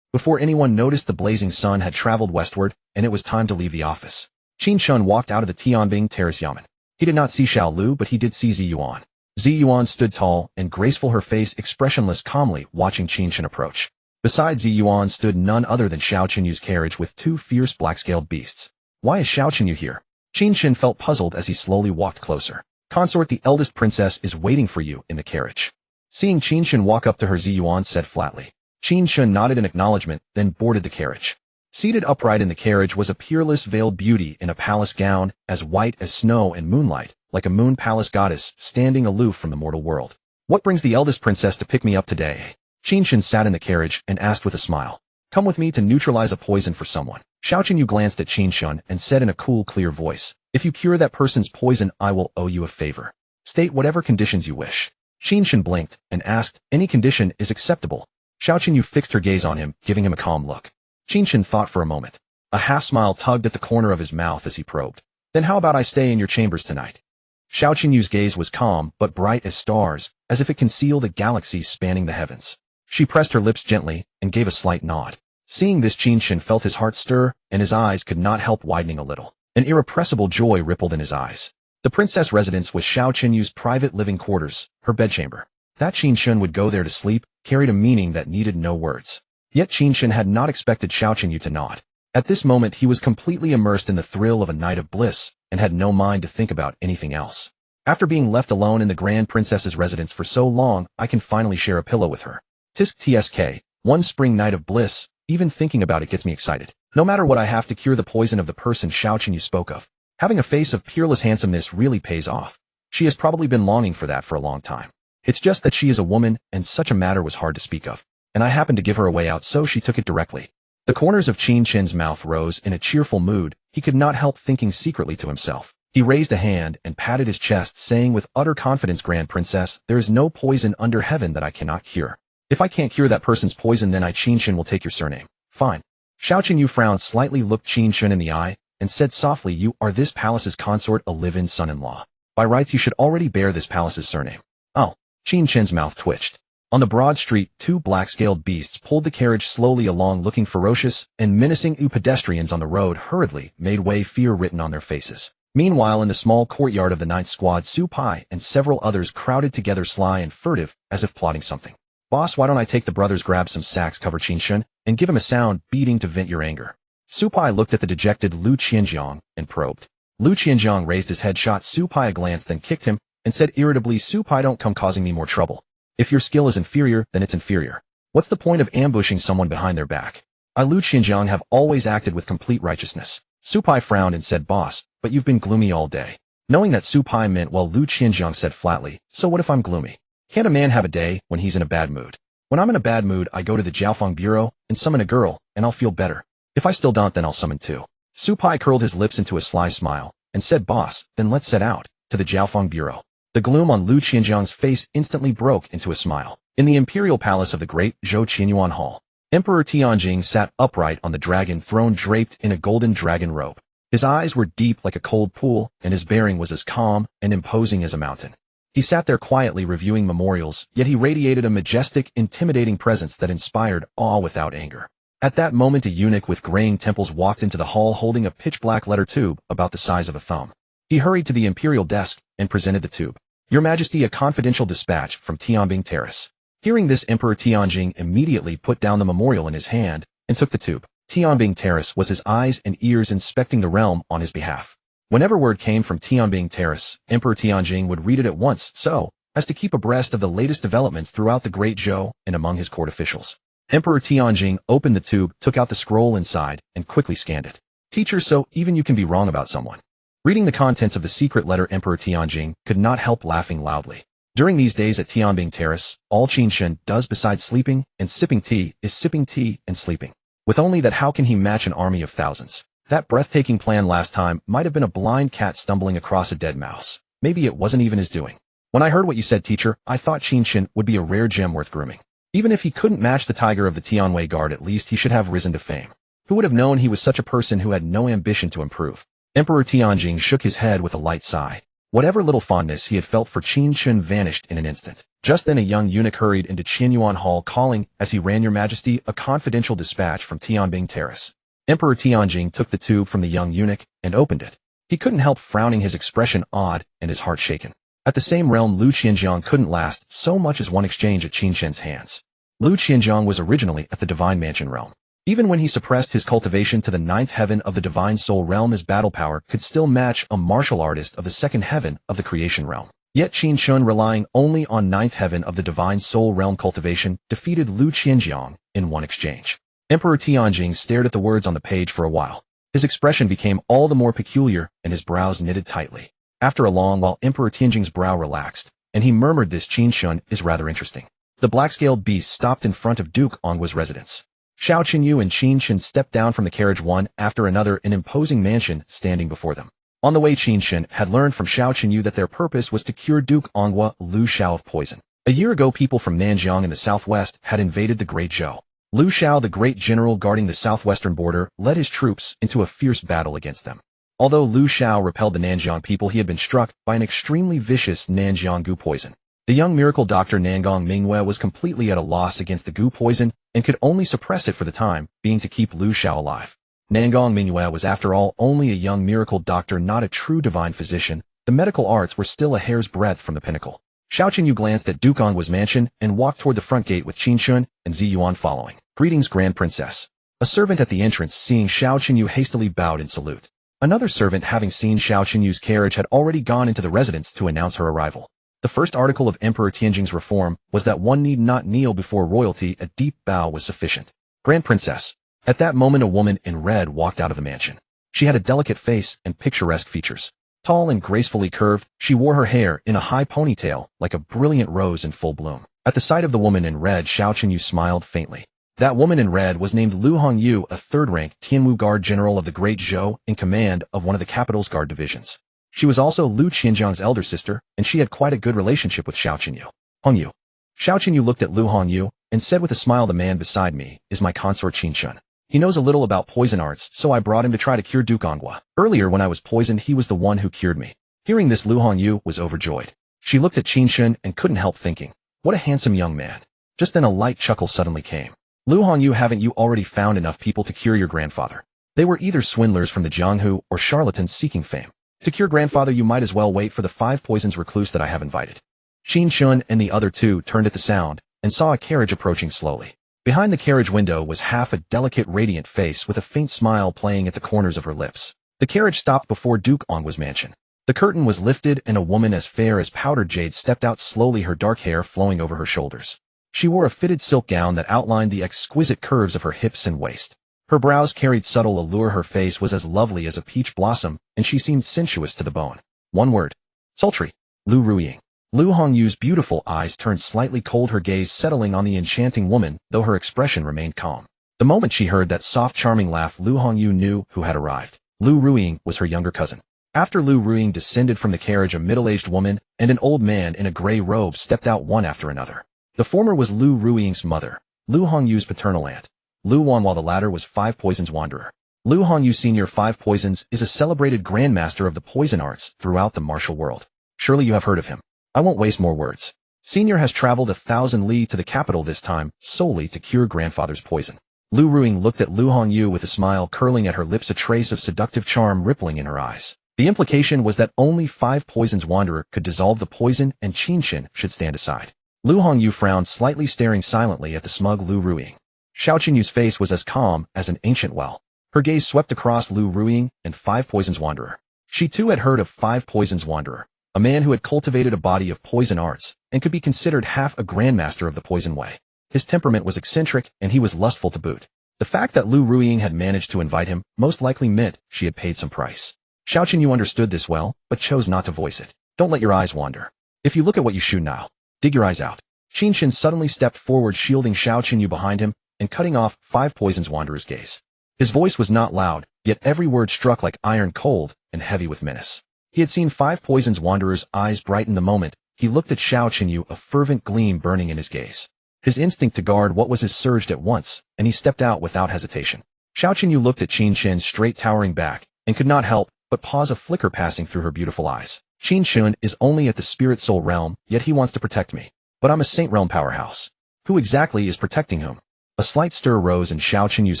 Speaker 1: Before anyone noticed, the blazing sun had traveled westward, and it was time to leave the office. Qin Chen walked out of the Tianbing Terrace Yamen. He did not see Xiao Lu, but he did see Zi Yuan. Zi Yuan stood tall and graceful, her face expressionless, calmly watching Qin Chen approach. Beside Zi Yuan stood none other than Xiao Qinyu's carriage with 2 fierce black-scaled beasts. Why is Xiao Qinyu here? Qin Chen felt puzzled as he slowly walked closer. Consort, the eldest princess, is waiting for you in the carriage. Seeing Qin Chen walk up to her, Zi Yuan said flatly. Qin Chen nodded in acknowledgement, then boarded the carriage. Seated upright in the carriage was a peerless veiled beauty in a palace gown, as white as snow and moonlight, like a moon palace goddess, standing aloof from the mortal world. What brings the eldest princess to pick me up today? Qin Chen sat in the carriage and asked with a smile. Come with me to neutralize a poison for someone. Xiao Qinyu glanced at Qin Chen and said in a cool, clear voice, if you cure that person's poison, I will owe you a favor. State whatever conditions you wish. Qin Chen blinked and asked, any condition is acceptable. Xiao Qinyu fixed her gaze on him, giving him a calm look. Qin Chen thought for a moment. A half-smile tugged at the corner of his mouth as he probed. Then how about I stay in your chambers tonight? Xiao Qinyu's gaze was calm but bright as stars, as if it concealed a galaxy spanning the heavens. She pressed her lips gently and gave a slight nod. Seeing this, Qin Chen felt his heart stir, and his eyes could not help widening a little. An irrepressible joy rippled in his eyes. The princess residence was Xiao Qinyu's private living quarters, her bedchamber. That Qin Chen would go there to sleep carried a meaning that needed no words. Yet Qin Chen had not expected Xiao Qinyu to nod. At this moment he was completely immersed in the thrill of a night of bliss, and had no mind to think about anything else. After being left alone in the Grand Princess's residence for so long, I can finally share a pillow with her. Tisk tsk, one spring night of bliss, even thinking about it gets me excited. No matter what, I have to cure the poison of the person Xiao Qinyu spoke of. Having a face of peerless handsomeness really pays off. She has probably been longing for that for a long time. It's just that she is a woman, and such a matter was hard to speak of. And I happened to give her a way out, so she took it directly. The corners of Qin Chen's mouth rose in a cheerful mood. He could not help thinking secretly to himself. He raised a hand and patted his chest, saying with utter confidence, Grand Princess, there is no poison under heaven that I cannot cure. If I can't cure that person's poison, then I, Qin Chen, will take your surname. Fine. Xiao Qinyu frowned slightly, looked Qin Chen in the eye, and said softly, you are this palace's consort, a live-in son-in-law. By rights you should already bear this palace's surname. Oh. Qin Chen's mouth twitched. On the broad street, two black-scaled beasts pulled the carriage slowly along, looking ferocious and menacing. Pedestrians on the road hurriedly made way, fear written on their faces. Meanwhile, in the small courtyard of the Ninth Squad, Su Pai and several others crowded together, sly and furtive, as if plotting something. Boss, why don't I take the brothers, grab some sacks, cover Qin Chen, and give him a sound beating to vent your anger? Su Pai looked at the dejected Lu Qianjiang and probed. Lu Qianjiang raised his head, shot Su Pai a glance, then kicked him, and said irritably, Su Pai, don't come causing me more trouble. If your skill is inferior, then it's inferior. What's the point of ambushing someone behind their back? I, Lu Qianjiang, have always acted with complete righteousness. Su Pai frowned and said, boss, but you've been gloomy all day. Knowing that Su Pai meant well, Lu Qianjiang said flatly, so what if I'm gloomy? Can't a man have a day when he's in a bad mood? When I'm in a bad mood, I go to the Jiaofeng Bureau and summon a girl, and I'll feel better. If I still don't, then I'll summon two. Su Pai curled his lips into a sly smile and said, boss, then let's set out to the Jiaofeng Bureau. The gloom on Lu Qianjiang's face instantly broke into a smile. In the imperial palace of the great Zhou Qianyuan Hall, Emperor Tianjing sat upright on the dragon throne, draped in a golden dragon robe. His eyes were deep like a cold pool, and his bearing was as calm and imposing as a mountain. He sat there quietly reviewing memorials, yet he radiated a majestic, intimidating presence that inspired awe without anger. At that moment, a eunuch with graying temples walked into the hall holding a pitch-black letter tube about the size of a thumb. He hurried to the imperial desk and presented the tube. Your Majesty, a confidential dispatch from Tianbing Terrace. Hearing this, Emperor Tianjing immediately put down the memorial in his hand and took the tube. Tianbing Terrace was his eyes and ears inspecting the realm on his behalf. Whenever word came from Tianbing Terrace, Emperor Tianjing would read it at once, so as to keep abreast of the latest developments throughout the Great Zhou and among his court officials. Emperor Tianjing opened the tube, took out the scroll inside, and quickly scanned it. Teacher, so even you can be wrong about someone. Reading the contents of the secret letter, Emperor Tianjing could not help laughing loudly. During these days at Tianbing Terrace, all Qin Chen does besides sleeping and sipping tea is sipping tea and sleeping. With only that, how can he match an army of thousands? That breathtaking plan last time might have been a blind cat stumbling across a dead mouse. Maybe it wasn't even his doing. When I heard what you said, teacher, I thought Qin Chen would be a rare gem worth grooming. Even if he couldn't match the tiger of the Tianwei Guard, at least he should have risen to fame. Who would have known he was such a person who had no ambition to improve? Emperor Tianjing shook his head with a light sigh. Whatever little fondness he had felt for Qin Chen vanished in an instant. Just then a young eunuch hurried into Qianyuan Hall, calling, as he ran, Your Majesty, a confidential dispatch from Tianbing Terrace. Emperor Tianjing took the tube from the young eunuch and opened it. He couldn't help frowning, his expression odd and his heart shaken. At the same realm, Lu Qianjiang couldn't last so much as one exchange at Qin Chen's hands. Lu Qianjiang was originally at the Divine Mansion realm. Even when he suppressed his cultivation to the 9th heaven of the Divine Soul realm, his battle power could still match a martial artist of the 2nd heaven of the Creation realm. Yet Qin Chen, relying only on 9th heaven of the Divine Soul realm cultivation, defeated Lu Qianjiang in one exchange. Emperor Tianjing stared at the words on the page for a while. His expression became all the more peculiar and his brows knitted tightly. After a long while, Emperor Tianjing's brow relaxed, and he murmured, This Qin Chen is rather interesting. The black-scaled beast stopped in front of Duke Ongwa's residence. Xiao Qinyu and Qin Chen stepped down from the carriage, one after another, an imposing mansion standing before them. On the way, Qin Chen had learned from Xiao Qinyu that their purpose was to cure Duke Onghua Lu Xiao of poison. A year ago, people from Nanjiang in the southwest had invaded the Great Zhou. Lu Xiao, the great general guarding the southwestern border, led his troops into a fierce battle against them. Although Lu Xiao repelled the Nanjiang people, he had been struck by an extremely vicious Nanjiang goo poison. The young miracle doctor Nangong Mingyue was completely at a loss against the goo poison and could only suppress it for the time being to keep Lu Xiao alive. Nangong Mingyue was, after all, only a young miracle doctor, not a true divine physician. The medical arts were still a hair's breadth from the pinnacle. Xiao Qinyu glanced at Duke Onghua's mansion and walked toward the front gate with Qin Chen and Zi Yuan following. "Greetings, Grand Princess." A servant at the entrance, seeing Xiao Qinyu, hastily bowed in salute. Another servant, having seen Xiao Qinyu's carriage, had already gone into the residence to announce her arrival. The first article of Emperor Tianjing's reform was that one need not kneel before royalty. A deep bow was sufficient. "Grand Princess." At that moment, a woman in red walked out of the mansion. She had a delicate face and picturesque features. Tall and gracefully curved, she wore her hair in a high ponytail, like a brilliant rose in full bloom. At the sight of the woman in red, Xiao Qinyu smiled faintly. That woman in red was named Lu Hongyu, a third-rank Tianwu Guard general of the Great Zhou, in command of one of the capital's guard divisions. She was also Lu Qianjiang's elder sister, and she had quite a good relationship with Xiao Qinyu. "Hongyu." Xiao Qinyu looked at Lu Hongyu and said with a smile, "The man beside me is my consort Qin Chen. He knows a little about poison arts, so I brought him to try to cure Duke Onghua. Earlier, when I was poisoned, he was the one who cured me." Hearing this, Lu Hongyu was overjoyed. She looked at Qin Chen and couldn't help thinking, what a handsome young man. Just then a light chuckle suddenly came. "Lu Hongyu, haven't you already found enough people to cure your grandfather? They were either swindlers from the Jianghu or charlatans seeking fame. To cure grandfather, you might as well wait for the 5 poisons recluse that I have invited." Qin Chen and the other two turned at the sound and saw a carriage approaching slowly. Behind the carriage window was half a delicate, radiant face with a faint smile playing at the corners of her lips. The carriage stopped before Duke Ongua's mansion. The curtain was lifted and a woman as fair as powdered jade stepped out slowly, her dark hair flowing over her shoulders. She wore a fitted silk gown that outlined the exquisite curves of her hips and waist. Her brows carried subtle allure, her face was as lovely as a peach blossom, and she seemed sensuous to the bone. One word: sultry. Lu Ruiying. Lu Hongyu's beautiful eyes turned slightly cold, her gaze settling on the enchanting woman, though her expression remained calm. The moment she heard that soft, charming laugh, Lu Hongyu knew who had arrived. Lu Ruiying was her younger cousin. After Lu Ruiying descended from the carriage, a middle-aged woman and an old man in a gray robe stepped out one after another. The former was Lu Ruiying's mother, Lu Hongyu's paternal aunt, Lu Wan, while the latter was 5 Poisons Wanderer. Lu Hongyu Sr. 5 Poisons is a celebrated grandmaster of the poison arts throughout the martial world. Surely you have heard of him. I won't waste more words. Senior has traveled 1,000 li to the capital this time, solely to cure grandfather's poison. Lu Ruiying looked at Lu Hongyu with a smile curling at her lips, a trace of seductive charm rippling in her eyes. The implication was that only 5 Poisons Wanderer could dissolve the poison, and Qin Chen should stand aside. Lu Hongyu frowned slightly, staring silently at the smug Lu Ruiying. Xiao Qinyu's face was as calm as an ancient well. Her gaze swept across Lu Ruiying and 5 Poisons Wanderer. She too had heard of 5 Poisons Wanderer, a man who had cultivated a body of poison arts and could be considered half a grandmaster of the poison way. His temperament was eccentric and he was lustful to boot. The fact that Lu Ruiying had managed to invite him most likely meant she had paid some price. Xiao Qinyu understood this well, but chose not to voice it. "Don't let your eyes wander. If you look at what you shoot now, dig your eyes out." Qin Chen suddenly stepped forward, shielding Xiao Qinyu behind him and cutting off 5 Poisons Wanderer's gaze. His voice was not loud, yet every word struck like iron, cold and heavy with menace. He had seen 5 Poisons Wanderer's eyes brighten the moment he looked at Xiao Qinyu, a fervent gleam burning in his gaze. His instinct to guard what was his surged at once, and he stepped out without hesitation. Xiao Qinyu looked at Qin Chen's straight towering back and could not help but pause, a flicker passing through her beautiful eyes. "Qin Chen is only at the spirit soul realm, yet he wants to protect me. But I'm a saint realm powerhouse. Who exactly is protecting whom?" A slight stir rose in Xiao Qinyu's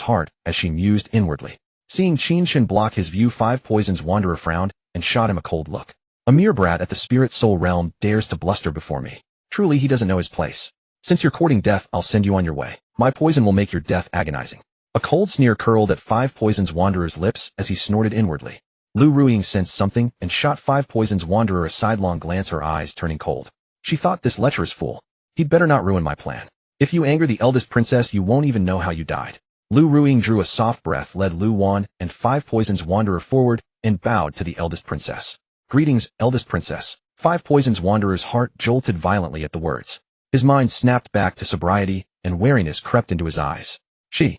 Speaker 1: heart as she mused inwardly. Seeing Qin Chen block his view, 5 Poisons Wanderer frowned and shot him a cold look. "A mere brat at the spirit soul realm dares to bluster before me. Truly he doesn't know his place. Since you're courting death, I'll send you on your way. My poison will make your death agonizing." A cold sneer curled at 5 Poisons Wanderer's lips as he snorted inwardly. Lu Ruiying sensed something and shot 5 Poisons Wanderer a sidelong glance, her eyes turning cold. She thought, this lecherous fool. He'd better not ruin my plan. If you anger the eldest princess, you won't even know how you died. Lu Ruiying drew a soft breath, led Lu Wan and 5 Poisons Wanderer forward, and bowed to the eldest princess. "Greetings, eldest princess." 5 Poisons Wanderer's heart jolted violently at the words. His mind snapped back to sobriety, and wariness crept into his eyes. She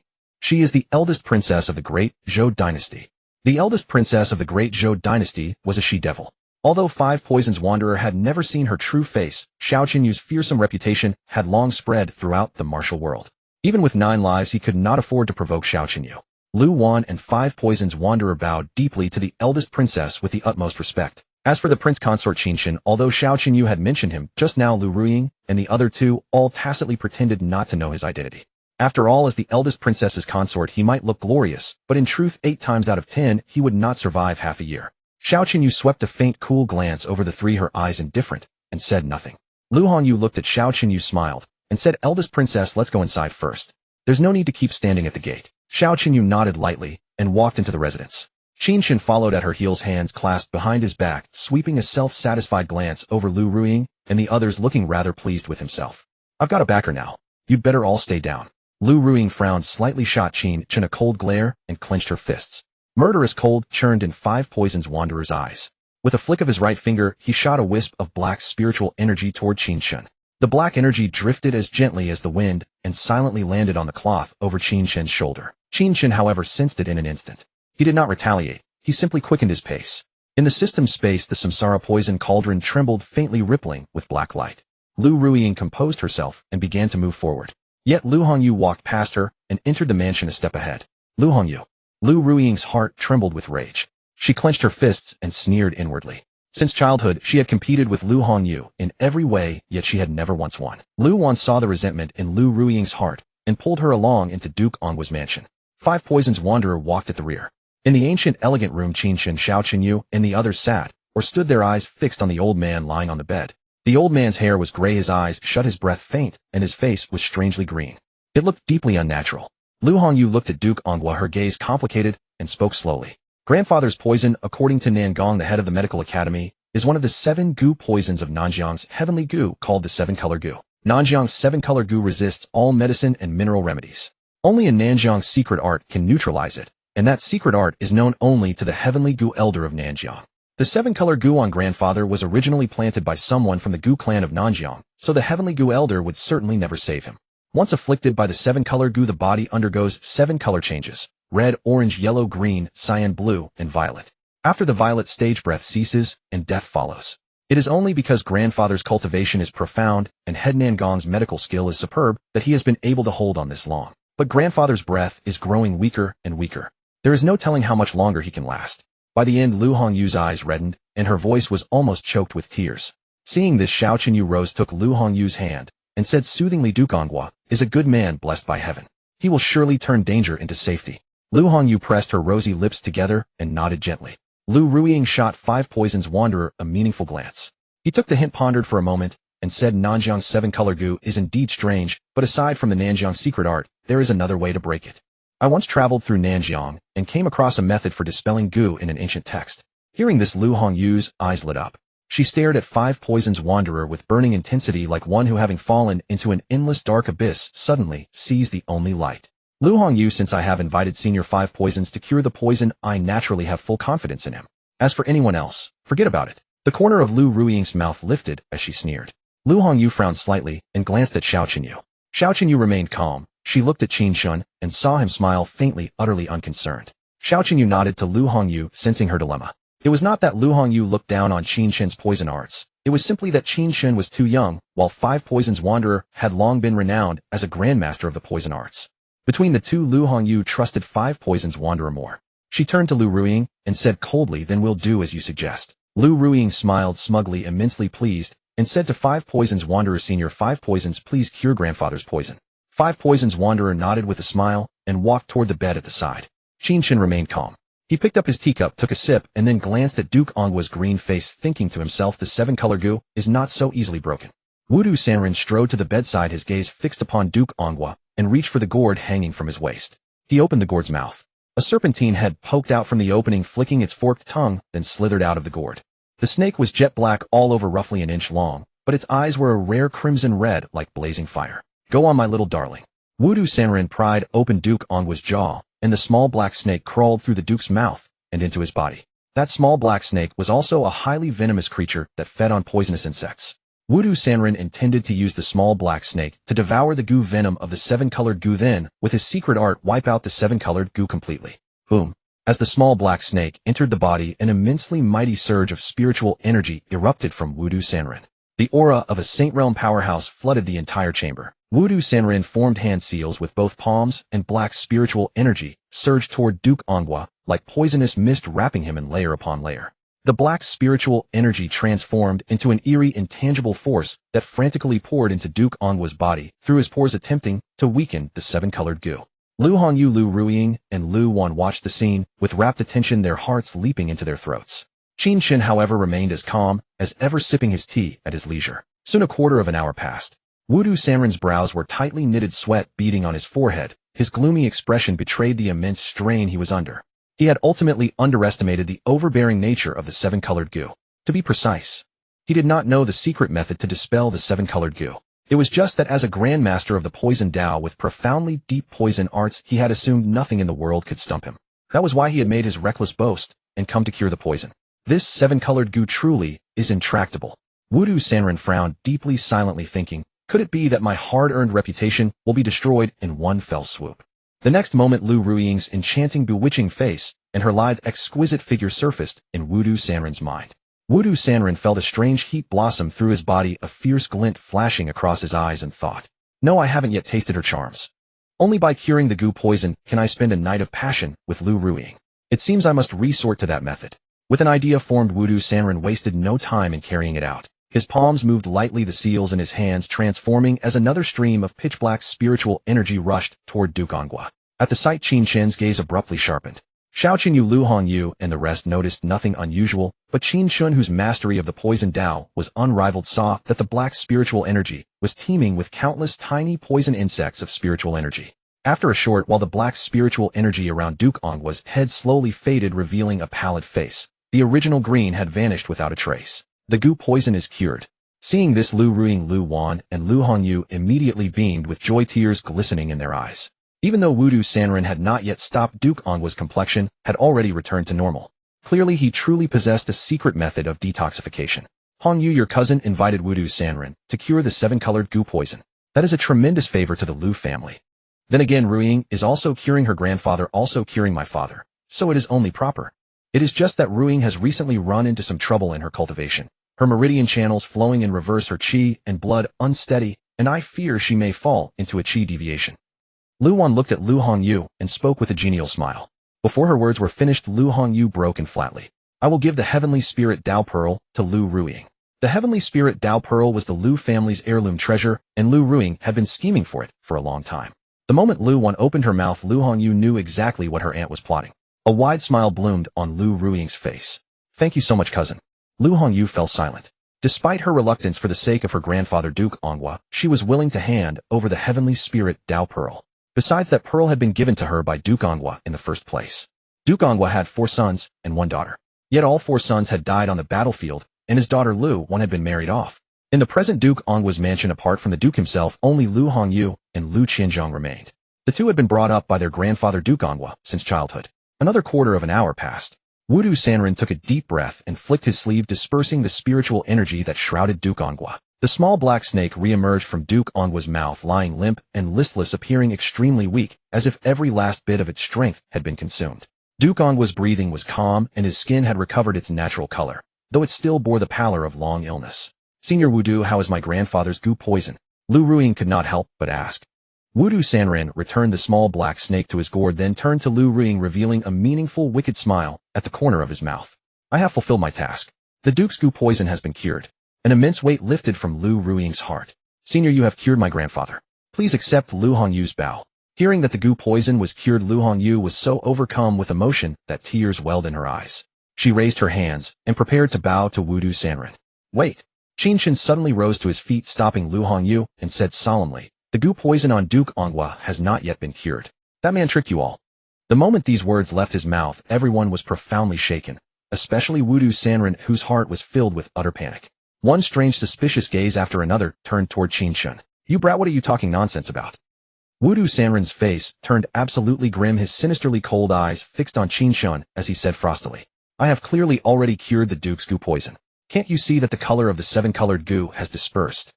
Speaker 1: is the eldest princess of the great Zhou dynasty. The eldest princess of the great Zhou dynasty was a she-devil. Although Five Poisons Wanderer had never seen her true face, Xiao Qinyu's fearsome reputation had long spread throughout the martial world. Even with 9 lives he could not afford to provoke Xiao Qinyu. Lu Wan and Five Poisons Wanderer bowed deeply to the eldest princess with the utmost respect. As for the prince consort Qin Chen, although Xiao Qinyu had mentioned him just now, Lu Ruying and the other two all tacitly pretended not to know his identity. After all, as the eldest princess's consort he might look glorious, but in truth 8 times out of 10 he would not survive half a year. Xiao Qinyu swept a faint cool glance over the three, her eyes indifferent, and said nothing. Lu Hongyu looked at Xiao Qinyu, smiled, and said, "Eldest princess, let's go inside first. There's no need to keep standing at the gate." Xiao Qinyu nodded lightly, and walked into the residence. Qin Chen followed at her heels, hands clasped behind his back, sweeping a self-satisfied glance over Lu Ruying and the others, looking rather pleased with himself. "I've got a backer now. You'd better all stay down." Lu Ruying frowned slightly, shot Qin Chen a cold glare, and clenched her fists. Murderous cold churned in Five Poisons Wanderer's eyes. With a flick of his right finger, he shot a wisp of black spiritual energy toward Qin Chen. The black energy drifted as gently as the wind and silently landed on the cloth over Qin Chen's shoulder. Qin Chen, however, sensed it in an instant. He did not retaliate. He simply quickened his pace. In the system space, the samsara poison cauldron trembled, faintly rippling with black light. Lu Ruying composed herself and began to move forward. Yet Lu Hongyu walked past her and entered the mansion a step ahead. "Lu Hongyu." Lu Ruying's heart trembled with rage. She clenched her fists and sneered inwardly. Since childhood, she had competed with Lu Hongyu in every way, yet she had never once won. Lu Wan saw the resentment in Lu Ruying's heart and pulled her along into Duke Ongwa's mansion. Five Poisons Wanderer walked at the rear. In the ancient, elegant room, Qin Chen, Xiao Qinyu, and the others sat, or stood, their eyes fixed on the old man lying on the bed. The old man's hair was gray, his eyes shut, his breath faint, and his face was strangely green. It looked deeply unnatural. Lu Hongyu looked at Duke Ongwa, her gaze complicated, and spoke slowly. "Grandfather's poison, according to Nangong, the head of the medical academy, is one of the 7 gu poisons of Nanjiang's heavenly gu, called the 7-color gu. Nanjiang's 7-color gu resists all medicine and mineral remedies. Only a Nanjiang's secret art can neutralize it, and that secret art is known only to the heavenly gu elder of Nanjiang. The 7-color gu on grandfather was originally planted by someone from the gu clan of Nanjiang, so the heavenly gu elder would certainly never save him. Once afflicted by the 7-color gu, the body undergoes 7 color changes: red, orange, yellow, green, cyan, blue, and violet. After the violet stage, breath ceases, and death follows. It is only because grandfather's cultivation is profound and head Nangong's medical skill is superb that he has been able to hold on this long. But grandfather's breath is growing weaker and weaker. There is no telling how much longer he can last. By the end, Lu Hongyu's eyes reddened, and her voice was almost choked with tears. Seeing this, Xiao Qinyu rose, took Lu Hongyu's hand, and said soothingly, "Duke Ongwa is a good man blessed by heaven. He will surely turn danger into safety." Lu Hongyu pressed her rosy lips together and nodded gently. Lu Ruying shot Five Poisons Wanderer a meaningful glance. He took the hint, pondered for a moment, and said, "Nanjiang's 7-color gu is indeed strange, but aside from the Nanjiang secret art, there is another way to break it. I once traveled through Nanjiang and came across a method for dispelling gu in an ancient text." Hearing this, Lu Hongyu's eyes lit up. She stared at Five Poisons Wanderer with burning intensity, like one who, having fallen into an endless dark abyss, suddenly sees the only light. "Lu Hongyu, since I have invited Senior Five Poisons to cure the poison, I naturally have full confidence in him. As for anyone else, forget about it." The corner of Lu Ruying's mouth lifted as she sneered. Lu Hongyu frowned slightly and glanced at Xiao Qinyu. Xiao Qinyu remained calm. She looked at Qin Chen and saw him smile faintly, utterly unconcerned. Xiao Qinyu nodded to Lu Hongyu, sensing her dilemma. It was not that Lu Hongyu looked down on Qin Chen's poison arts. It was simply that Qin Chen was too young, while Five Poisons Wanderer had long been renowned as a grandmaster of the poison arts. Between the two, Lu Hongyu trusted Five Poisons Wanderer more. She turned to Lu Ruying and said coldly, "Then we'll do as you suggest." Lu Ruying smiled smugly, immensely pleased, and said to Five Poisons Wanderer, "Senior Five Poisons, please cure grandfather's poison." Five Poisons Wanderer nodded with a smile and walked toward the bed at the side. Qin Chen remained calm. He picked up his teacup, took a sip, and then glanced at Duke Ongwa's green face, thinking to himself, the 7-color gu is not so easily broken. Wudu Sanrin strode to the bedside, his gaze fixed upon Duke Ongwa, and reached for the gourd hanging from his waist. He opened the gourd's mouth. A serpentine head poked out from the opening, flicking its forked tongue, then slithered out of the gourd. The snake was jet black all over, roughly an inch long, but its eyes were a rare crimson red like blazing fire. "Go on, my little darling." Wudu Sanrin pried open Duke Ongwa's jaw, and the small black snake crawled through the Duke's mouth and into his body. That small black snake was also a highly venomous creature that fed on poisonous insects. Wudu Sanrin intended to use the small black snake to devour the gu venom of the 7-colored gu, then, with his secret art, wipe out the 7-colored gu completely. Boom. As the small black snake entered the body, an immensely mighty surge of spiritual energy erupted from Wudu Sanren. The aura of a Saint Realm powerhouse flooded the entire chamber. Wudu Sanren formed hand seals with both palms, and black spiritual energy surged toward Duke Ongwa, like poisonous mist wrapping him in layer upon layer. The black spiritual energy transformed into an eerie, intangible force that frantically poured into Duke Ongwa's body through his pores, attempting to weaken the seven-colored goo. Lu Hongyu, Lu Ruiying, and Lu Wan watched the scene with rapt attention, their hearts leaping into their throats. Qin Chen, however, remained as calm as ever, sipping his tea at his leisure. Soon a quarter of an hour passed. Wudu Sanren's brows were tightly knitted, sweat beading on his forehead. His gloomy expression betrayed the immense strain he was under. He had ultimately underestimated the overbearing nature of the seven-colored goo. To be precise, he did not know the secret method to dispel the seven-colored goo. It was just that as a grandmaster of the poison Dao with profoundly deep poison arts, he had assumed nothing in the world could stump him. That was why he had made his reckless boast and come to cure the poison. This seven-colored goo truly is intractable. Wudu Sanren frowned deeply, silently thinking, could it be that my hard-earned reputation will be destroyed in one fell swoop? The next moment, Lu Ruiying's enchanting, bewitching face and her lithe, exquisite figure surfaced in Wudu Sanren's mind. Wudu Sanren felt a strange heat blossom through his body, a fierce glint flashing across his eyes, and thought, no, I haven't yet tasted her charms. Only by curing the goo poison can I spend a night of passion with Lu Ruiying. It seems I must resort to that method. With an idea formed, Wudu Sanren wasted no time in carrying it out. His palms moved lightly, the seals in his hands transforming as another stream of pitch-black spiritual energy rushed toward Duke Ongwa. At the sight, Qin Chen's gaze abruptly sharpened. Xiao Qinyu, Lu Hongyu, and the rest noticed nothing unusual, but Qin Chen, whose mastery of the poison Dao was unrivaled, saw that the black spiritual energy was teeming with countless tiny poison insects of spiritual energy. After a short while, the black spiritual energy around Duke Ongwa's head slowly faded, revealing a pallid face. The original green had vanished without a trace. The goo poison is cured. Seeing this, Lu Ruiying, Lu Wan, and Lu Hongyu immediately beamed with joy, tears glistening in their eyes. Even though Wudu Sanren had not yet stopped, Duke Ongwa's complexion had already returned to normal. Clearly, he truly possessed a secret method of detoxification. Hongyu, your cousin, invited Wudu Sanren to cure the seven-colored goo poison. That is a tremendous favor to the Lu family. Then again, Ruiying is also curing her grandfather, also curing my father. So it is only proper. It is just that Ruiying has recently run into some trouble in her cultivation. Her meridian channels flowing in reverse, her qi and blood unsteady, and I fear she may fall into a qi deviation. Lu Wan looked at Lu Hongyu and spoke with a genial smile. Before her words were finished, Lu Hongyu broke in flatly. I will give the Heavenly Spirit Dao Pearl to Lu Ruiying. The Heavenly Spirit Dao Pearl was the Lu family's heirloom treasure, and Lu Ruiying had been scheming for it for a long time. The moment Lu Wan opened her mouth, Lu Hongyu knew exactly what her aunt was plotting. A wide smile bloomed on Lu Ruiying's face. Thank you so much, cousin. Lu Hongyu fell silent. Despite her reluctance for the sake of her grandfather Duke Ongwa, she was willing to hand over the Heavenly Spirit Dao Pearl. Besides, that pearl had been given to her by Duke Ongwa in the first place. Duke Ongwa had 4 sons and 1 daughter. Yet all 4 sons had died on the battlefield, and his daughter Lu Wan had been married off. In the present Duke Ongwa's mansion, apart from the Duke himself, only Lu Hongyu and Lu Qianzhong remained. The two had been brought up by their grandfather Duke Ongwa since childhood. Another quarter of an hour passed. Wudu Sanren took a deep breath and flicked his sleeve, dispersing the spiritual energy that shrouded Duke Ongwa. The small black snake re-emerged from Duke Ongwa's mouth, lying limp and listless, appearing extremely weak, as if every last bit of its strength had been consumed. Duke Ongwa's breathing was calm, and his skin had recovered its natural color, though it still bore the pallor of long illness. Senior Wudu, how is my grandfather's goo poison? Lu Ruiying could not help but ask. Wudu Sanren returned the small black snake to his gourd, then turned to Lu Ruiying, revealing a meaningful, wicked smile at the corner of his mouth. I have fulfilled my task. The Duke's goo poison has been cured. An immense weight lifted from Lu Ruiying's heart. Senior, you have cured my grandfather. Please accept Lu Hongyu's bow. Hearing that the goo poison was cured, Lu Hongyu was so overcome with emotion that tears welled in her eyes. She raised her hands and prepared to bow to Wudu Sanren. Wait. Qin Chen suddenly rose to his feet, stopping Lu Hongyu, and said solemnly, the goo poison on Duke Ongwa has not yet been cured. That man tricked you all. The moment these words left his mouth, everyone was profoundly shaken, especially Wudu Sanren, whose heart was filled with utter panic. One strange, suspicious gaze after another turned toward Qin Chen. You brat, what are you talking nonsense about? Wudu Sanren's face turned absolutely grim, his sinisterly cold eyes fixed on Qin Chen as he said frostily, I have clearly already cured the Duke's goo poison. Can't you see that the color of the 7-colored goo has dispersed?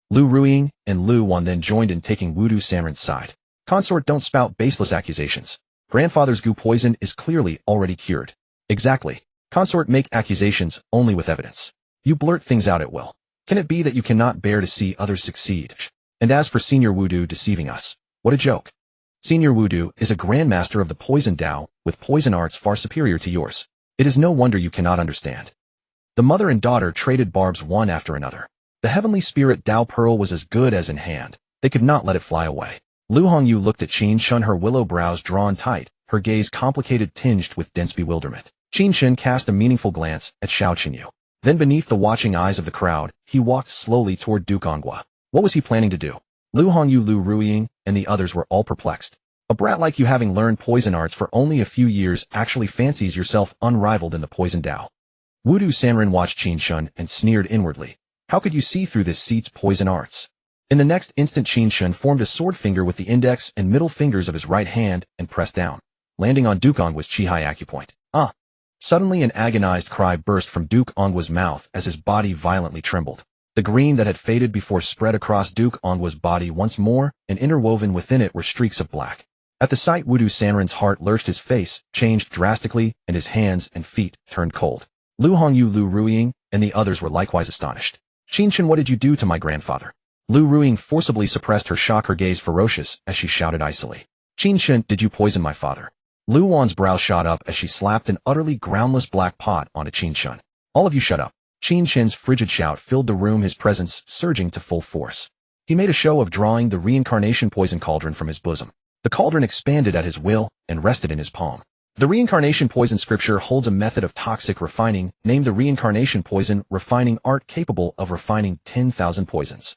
Speaker 1: Lu Ruiying and Lu Wan then joined in taking Wudu Sanren's side. Consort, don't spout baseless accusations. Grandfather's goo poison is clearly already cured. Exactly. Consort, make accusations only with evidence. You blurt things out at will. Can it be that you cannot bear to see others succeed? And as for Senior Wudu deceiving us, what a joke. Senior Wudu is a grandmaster of the poison Dao, with poison arts far superior to yours. It is no wonder you cannot understand. The mother and daughter traded barbs one after another. The heavenly spirit Dao Pearl was as good as in hand. They could not let it fly away. Lu Hongyu looked at Qin Chen, her willow brows drawn tight, her gaze complicated, tinged with dense bewilderment. Qin Chen cast a meaningful glance at Xiao Qinyu. Then beneath the watching eyes of the crowd, he walked slowly toward Duke Ongwa. What was he planning to do? Lu Hongyu, Lu Ruiying, and the others were all perplexed. A brat like you, having learned poison arts for only a few years, actually fancies yourself unrivaled in the poison Dao. Wudu Sanren watched Qin Chen and sneered inwardly. How could you see through this seat's poison arts? In the next instant, Qin Chen formed a sword finger with the index and middle fingers of his right hand and pressed down, landing on Duke Ongwa's Qihai acupoint. Ah! Suddenly an agonized cry burst from Duke Ongwa's mouth as his body violently trembled. The green that had faded before spread across Duke Ongwa's body once more, and interwoven within it were streaks of black. At the sight, Wudu Sanren's heart lurched, his face changed drastically, and his hands and feet turned cold. Lu Hongyu, Lu Ruiying, and the others were likewise astonished. Qin Chen, what did you do to my grandfather? Lu Ruiying forcibly suppressed her shock, her gaze ferocious as she shouted icily. Qin Chen, did you poison my father? Lu Wan's brow shot up as she slapped an utterly groundless black pot onto Qin Chen. All of you shut up. Qin Chen's frigid shout filled the room, his presence surging to full force. He made a show of drawing the reincarnation poison cauldron from his bosom. The cauldron expanded at his will and rested in his palm. The reincarnation poison scripture holds a method of toxic refining, named the reincarnation poison refining art, capable of refining 10,000 poisons.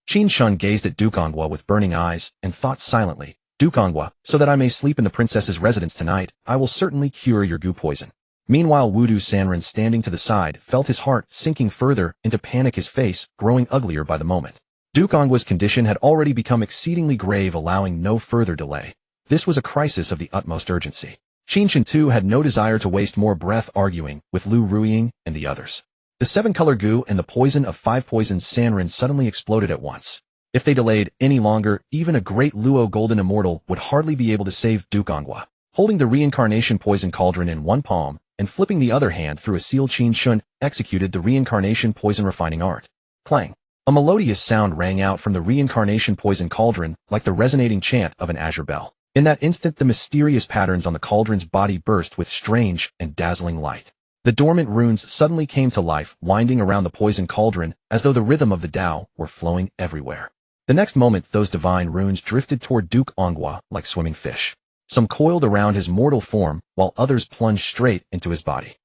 Speaker 1: Qin Chen gazed at Duke Ongwa with burning eyes and thought silently, Duke Ongwa, so that I may sleep in the princess's residence tonight, I will certainly cure your goo poison. Meanwhile, Wudu Sanren, standing to the side, felt his heart sinking further into panic, his face growing uglier by the moment. Duke Ongwa's condition had already become exceedingly grave, allowing no further delay. This was a crisis of the utmost urgency. Qin Chen too had no desire to waste more breath arguing with Lu Ruiying and the others. The 7-color goo and the poison of 5 poisons Sanren suddenly exploded at once. If they delayed any longer, even a great Luo Golden Immortal would hardly be able to save Duke Ongwa. Holding the reincarnation poison cauldron in one palm and flipping the other hand through a seal, Qin Chen executed the reincarnation poison refining art. Clang! A melodious sound rang out from the reincarnation poison cauldron like the resonating chant of an azure bell. In that instant, the mysterious patterns on the cauldron's body burst with strange and dazzling light. The dormant runes suddenly came to life, winding around the poison cauldron as though the rhythm of the Tao were flowing everywhere. The next moment, those divine runes drifted toward Duke Ongwa like swimming fish. Some coiled around his mortal form, while others plunged straight into his body.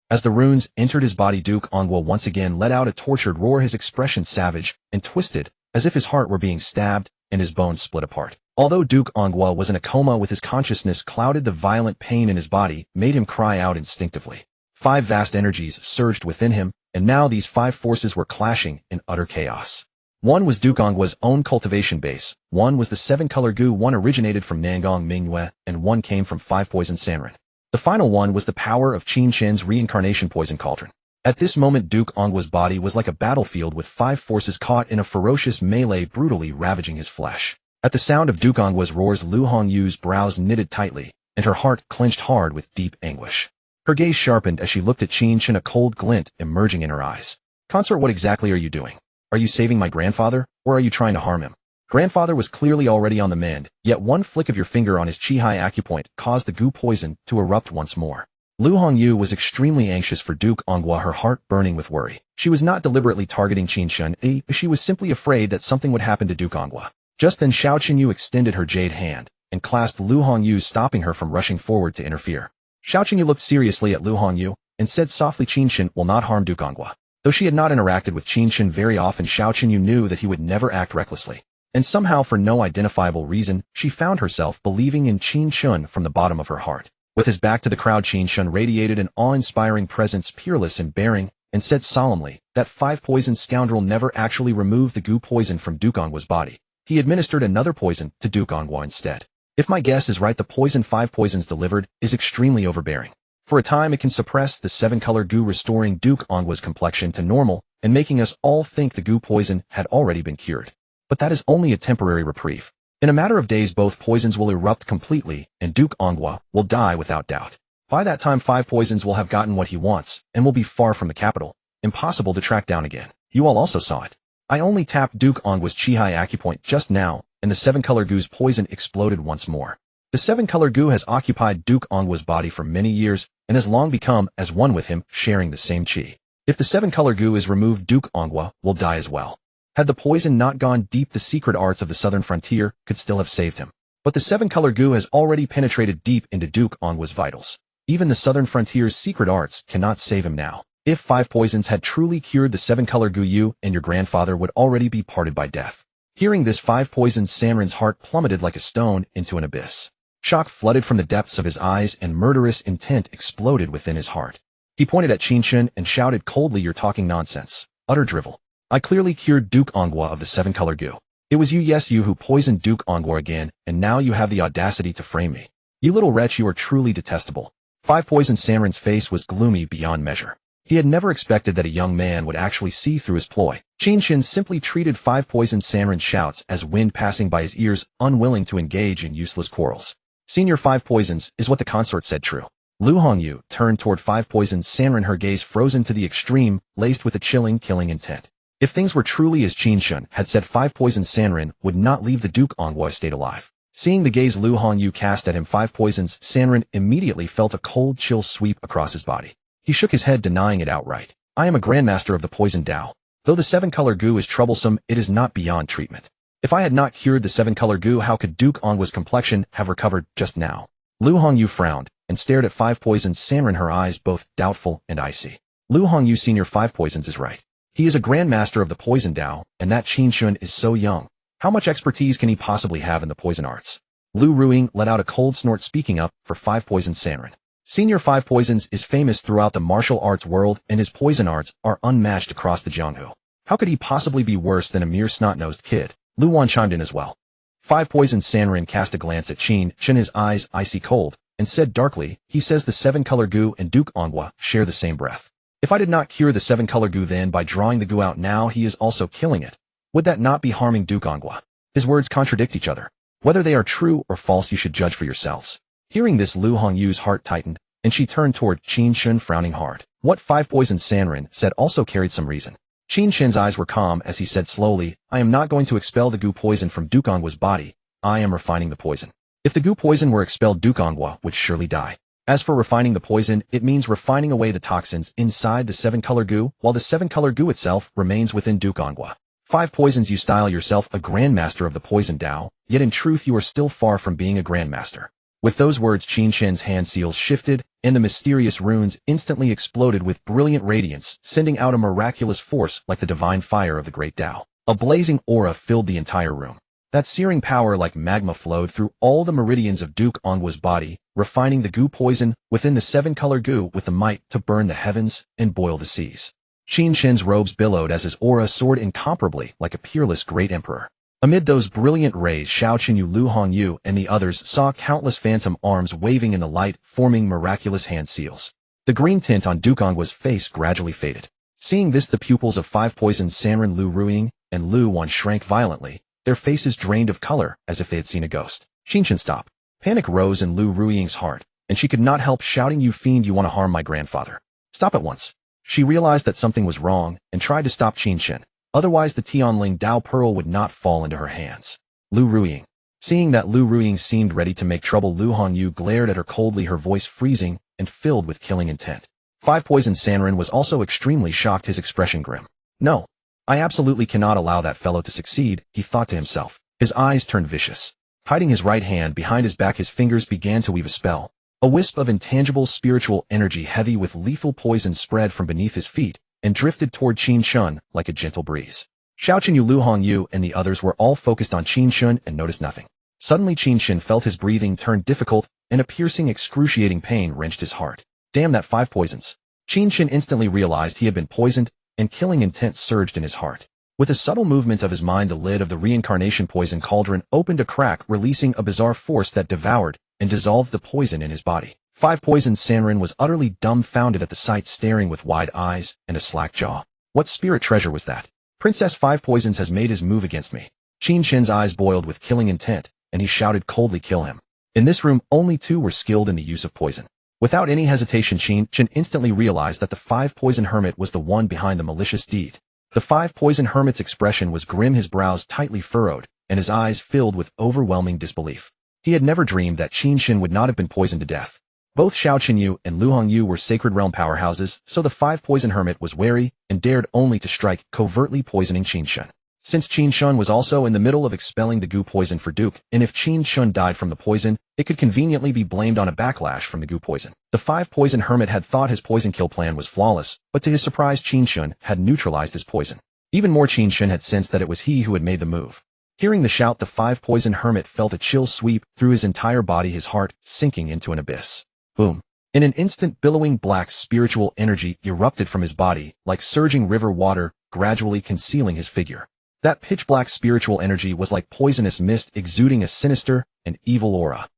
Speaker 1: As the runes entered his body, Duke Ongwa once again let out a tortured roar, his expression savage and twisted, as if his heart were being stabbed and his bones split apart. Although Duke Ongwa was in a coma with his consciousness clouded, the violent pain in his body made him cry out instinctively. 5 vast energies surged within him, and now these 5 forces were clashing in utter chaos. One was Duke Ongwa's own cultivation base, one was the 7-color goo, one originated from Nangong Mingyue, and one came from 5 poison Sanren. The final one was the power of Qin Chen's reincarnation poison cauldron. At this moment, Duke Ongwa's body was like a battlefield with 5 forces caught in a ferocious melee, brutally ravaging his flesh. At the sound of Duke Ongwa's roars, Lu Hongyu's brows knitted tightly, and her heart clenched hard with deep anguish. Her gaze sharpened as she looked at Qin Chen, a cold glint emerging in her eyes. Consort, what exactly are you doing? Are you saving my grandfather, or are you trying to harm him? Grandfather was clearly already on the mend, yet one flick of your finger on his Qihai acupoint caused the goo poison to erupt once more. Lu Hongyu was extremely anxious for Duke Ongwa, her heart burning with worry. She was not deliberately targeting Qin Chen, she was simply afraid that something would happen to Duke Ongwa. Just then Xiao Qinyu extended her jade hand and clasped Lu Hongyu, stopping her from rushing forward to interfere. Xiao Qinyu looked seriously at Lu Hongyu and said softly, Qin Chen will not harm Duke Ongwa. Though she had not interacted with Qin Chen very often, Xiao Qinyu knew that he would never act recklessly. And somehow, for no identifiable reason, she found herself believing in Qin Chen from the bottom of her heart. With his back to the crowd, Qin Chen radiated an awe-inspiring presence, peerless in bearing, and said solemnly, that 5-poisoned scoundrel never actually removed the goo poison from Duke Ongwa's body. He administered another poison to Duke Ongwa instead. If my guess is right, the poison 5 poisons delivered is extremely overbearing. For a time, it can suppress the 7-color goo, restoring Duke Ongwa's complexion to normal and making us all think the goo poison had already been cured. But that is only a temporary reprieve. In a matter of days both poisons will erupt completely, and Duke Ongwa will die without doubt. By that time 5 poisons will have gotten what he wants, and will be far from the capital, impossible to track down again. You all also saw it. I only tapped Duke Ongwa's Chi-Hai acupoint just now, and the 7-color goo's poison exploded once more. The 7-color goo has occupied Duke Ongwa's body for many years, and has long become as one with him, sharing the same chi. If the 7-color goo is removed, Duke Ongwa will die as well. Had the poison not gone deep, the secret arts of the southern frontier could still have saved him. But the 7-color goo has already penetrated deep into Duke Ongwa's vitals. Even the southern frontier's secret arts cannot save him now. If 5 poisons had truly cured the 7-color goo, you and your grandfather would already be parted by death. Hearing this, 5 poisons, Sanrin's heart plummeted like a stone into an abyss. Shock flooded from the depths of his eyes and murderous intent exploded within his heart. He pointed at Qin Chen and shouted coldly, "You're talking nonsense. Utter drivel. I clearly cured Duke Ongwa of the 7-color goo. It was you, yes, you who poisoned Duke Ongwa again, and now you have the audacity to frame me. You little wretch, you are truly detestable." 5 poisons, Sanrin's face was gloomy beyond measure. He had never expected that a young man would actually see through his ploy. Qin Chen simply treated 5 poisons, Sanrin's shouts as wind passing by his ears, unwilling to engage in useless quarrels. Senior 5 poisons, is what the consort said true? Lu Hongyu turned toward 5 poisons, Sanrin, her gaze frozen to the extreme, laced with a chilling, killing intent. If things were truly as Qin Chen had said, 5 poisons, Sanrin would not leave the Duke Ongwa estate alive. Seeing the gaze Lu Hongyu cast at him, 5 poisons, Sanrin immediately felt a cold chill sweep across his body. He shook his head, denying it outright. I am a grandmaster of the poison Dao. Though the 7-color goo is troublesome, it is not beyond treatment. If I had not cured the 7-color goo, how could Duke Ongwa's complexion have recovered just now? Lu Hongyu frowned and stared at 5 poisons, Sanrin, her eyes both doubtful and icy. Lu Hongyu, Senior 5 poisons, is right. He is a grandmaster of the poison Dao, and that Qin Chen is so young. How much expertise can he possibly have in the poison arts? Lu Ruing let out a cold snort, speaking up for 5 poisons, Sanrin. Senior 5 poisons is famous throughout the martial arts world, and his poison arts are unmatched across the Jianghu. How could he possibly be worse than a mere snot-nosed kid? Lu Wan chimed in as well. 5 poisons, Sanrin cast a glance at Qin Chen, his eyes icy cold, and said darkly, he says the 7-color goo and Duke Ongwa share the same breath. If I did not cure the 7-color goo then, by drawing the goo out now, he is also killing it. Would that not be harming Duke Ongwa? His words contradict each other. Whether they are true or false, you should judge for yourselves. Hearing this, Lu Hongyu's heart tightened, and she turned toward Qin Chen, frowning hard. What 5 poisons, Sanrin said, also carried some reason. Qin Chen's eyes were calm as he said slowly, I am not going to expel the goo poison from Duke Ongwa's body. I am refining the poison. If the goo poison were expelled, Duke Ongwa would surely die. As for refining the poison, it means refining away the toxins inside the 7-color goo, while the 7-color goo itself remains within Duke Ongwa. 5 poisons, you style yourself a grandmaster of the poison Dao, yet in truth you are still far from being a grandmaster. With those words, Qin Chen's hand seals shifted, and the mysterious runes instantly exploded with brilliant radiance, sending out a miraculous force like the divine fire of the great Dao. A blazing aura filled the entire room. That searing power like magma flowed through all the meridians of Duke Ongwa's body, refining the goo poison within the 7-color goo with the might to burn the heavens and boil the seas. Qin Chen's robes billowed as his aura soared incomparably like a peerless great emperor. Amid those brilliant rays, Xiao Qinyu, Lu Hongyu, and the others saw countless phantom arms waving in the light, forming miraculous hand seals. The green tint on Duke Ongwa's face gradually faded. Seeing this, the pupils of 5 poisons, Sanrin, Lu Ruing, and Lu Wan shrank violently, their faces drained of color as if they had seen a ghost. Qin Chen, stop. Panic rose in Lu Ruing's heart, and she could not help shouting, you fiend, you want to harm my grandfather. Stop at once. She realized that something was wrong and tried to stop Qin Chen. Otherwise the Tianling Dao Pearl would not fall into her hands. Lu Ruing. Seeing that Lu Ruing seemed ready to make trouble, Lu Hongyu glared at her coldly, her voice freezing and filled with killing intent. 5 poisons, Sanrin was also extremely shocked, his expression grim. No. I absolutely cannot allow that fellow to succeed, he thought to himself. His eyes turned vicious. Hiding his right hand behind his back, his fingers began to weave a spell. A wisp of intangible spiritual energy heavy with lethal poison spread from beneath his feet and drifted toward Qin Chen like a gentle breeze. Xiao Qinyu, Lu Hongyu, and the others were all focused on Qin Chen and noticed nothing. Suddenly Qin Chen felt his breathing turn difficult, and a piercing, excruciating pain wrenched his heart. Damn that 5 poisons. Qin Chen instantly realized he had been poisoned, and killing intent surged in his heart. With a subtle movement of his mind, the lid of the reincarnation poison cauldron opened a crack, releasing a bizarre force that devoured and dissolved the poison in his body. 5 poisons, Sanrin was utterly dumbfounded at the sight, staring with wide eyes and a slack jaw. What spirit treasure was that? Princess 5 poisons has made his move against me. Qin Chen's eyes boiled with killing intent, and he shouted coldly, "Kill him." In this room, only two were skilled in the use of poison. Without any hesitation, Qin Chen instantly realized that the five-poison hermit was the one behind the malicious deed. The five-poison hermit's expression was grim, his brows tightly furrowed, and his eyes filled with overwhelming disbelief. He had never dreamed that Qin Chen would not have been poisoned to death. Both Xiao Qinyu and Lu Hongyu were Sacred Realm powerhouses, so the five-poison hermit was wary and dared only to strike, covertly poisoning Qin Chen. Since Qin Chen was also in the middle of expelling the goo poison for Duke, and if Qin Chen died from the poison, it could conveniently be blamed on a backlash from the goo poison. The five-poison hermit had thought his poison kill plan was flawless, but to his surprise, Qin Chen had neutralized his poison. Even more, Qin Chen had sensed that it was he who had made the move. Hearing the shout, the five-poison hermit felt a chill sweep through his entire body, his heart sinking into an abyss. Boom. In an instant, billowing black spiritual energy erupted from his body, like surging river water, gradually concealing his figure. That pitch-black spiritual energy was like poisonous mist, exuding a sinister and evil aura.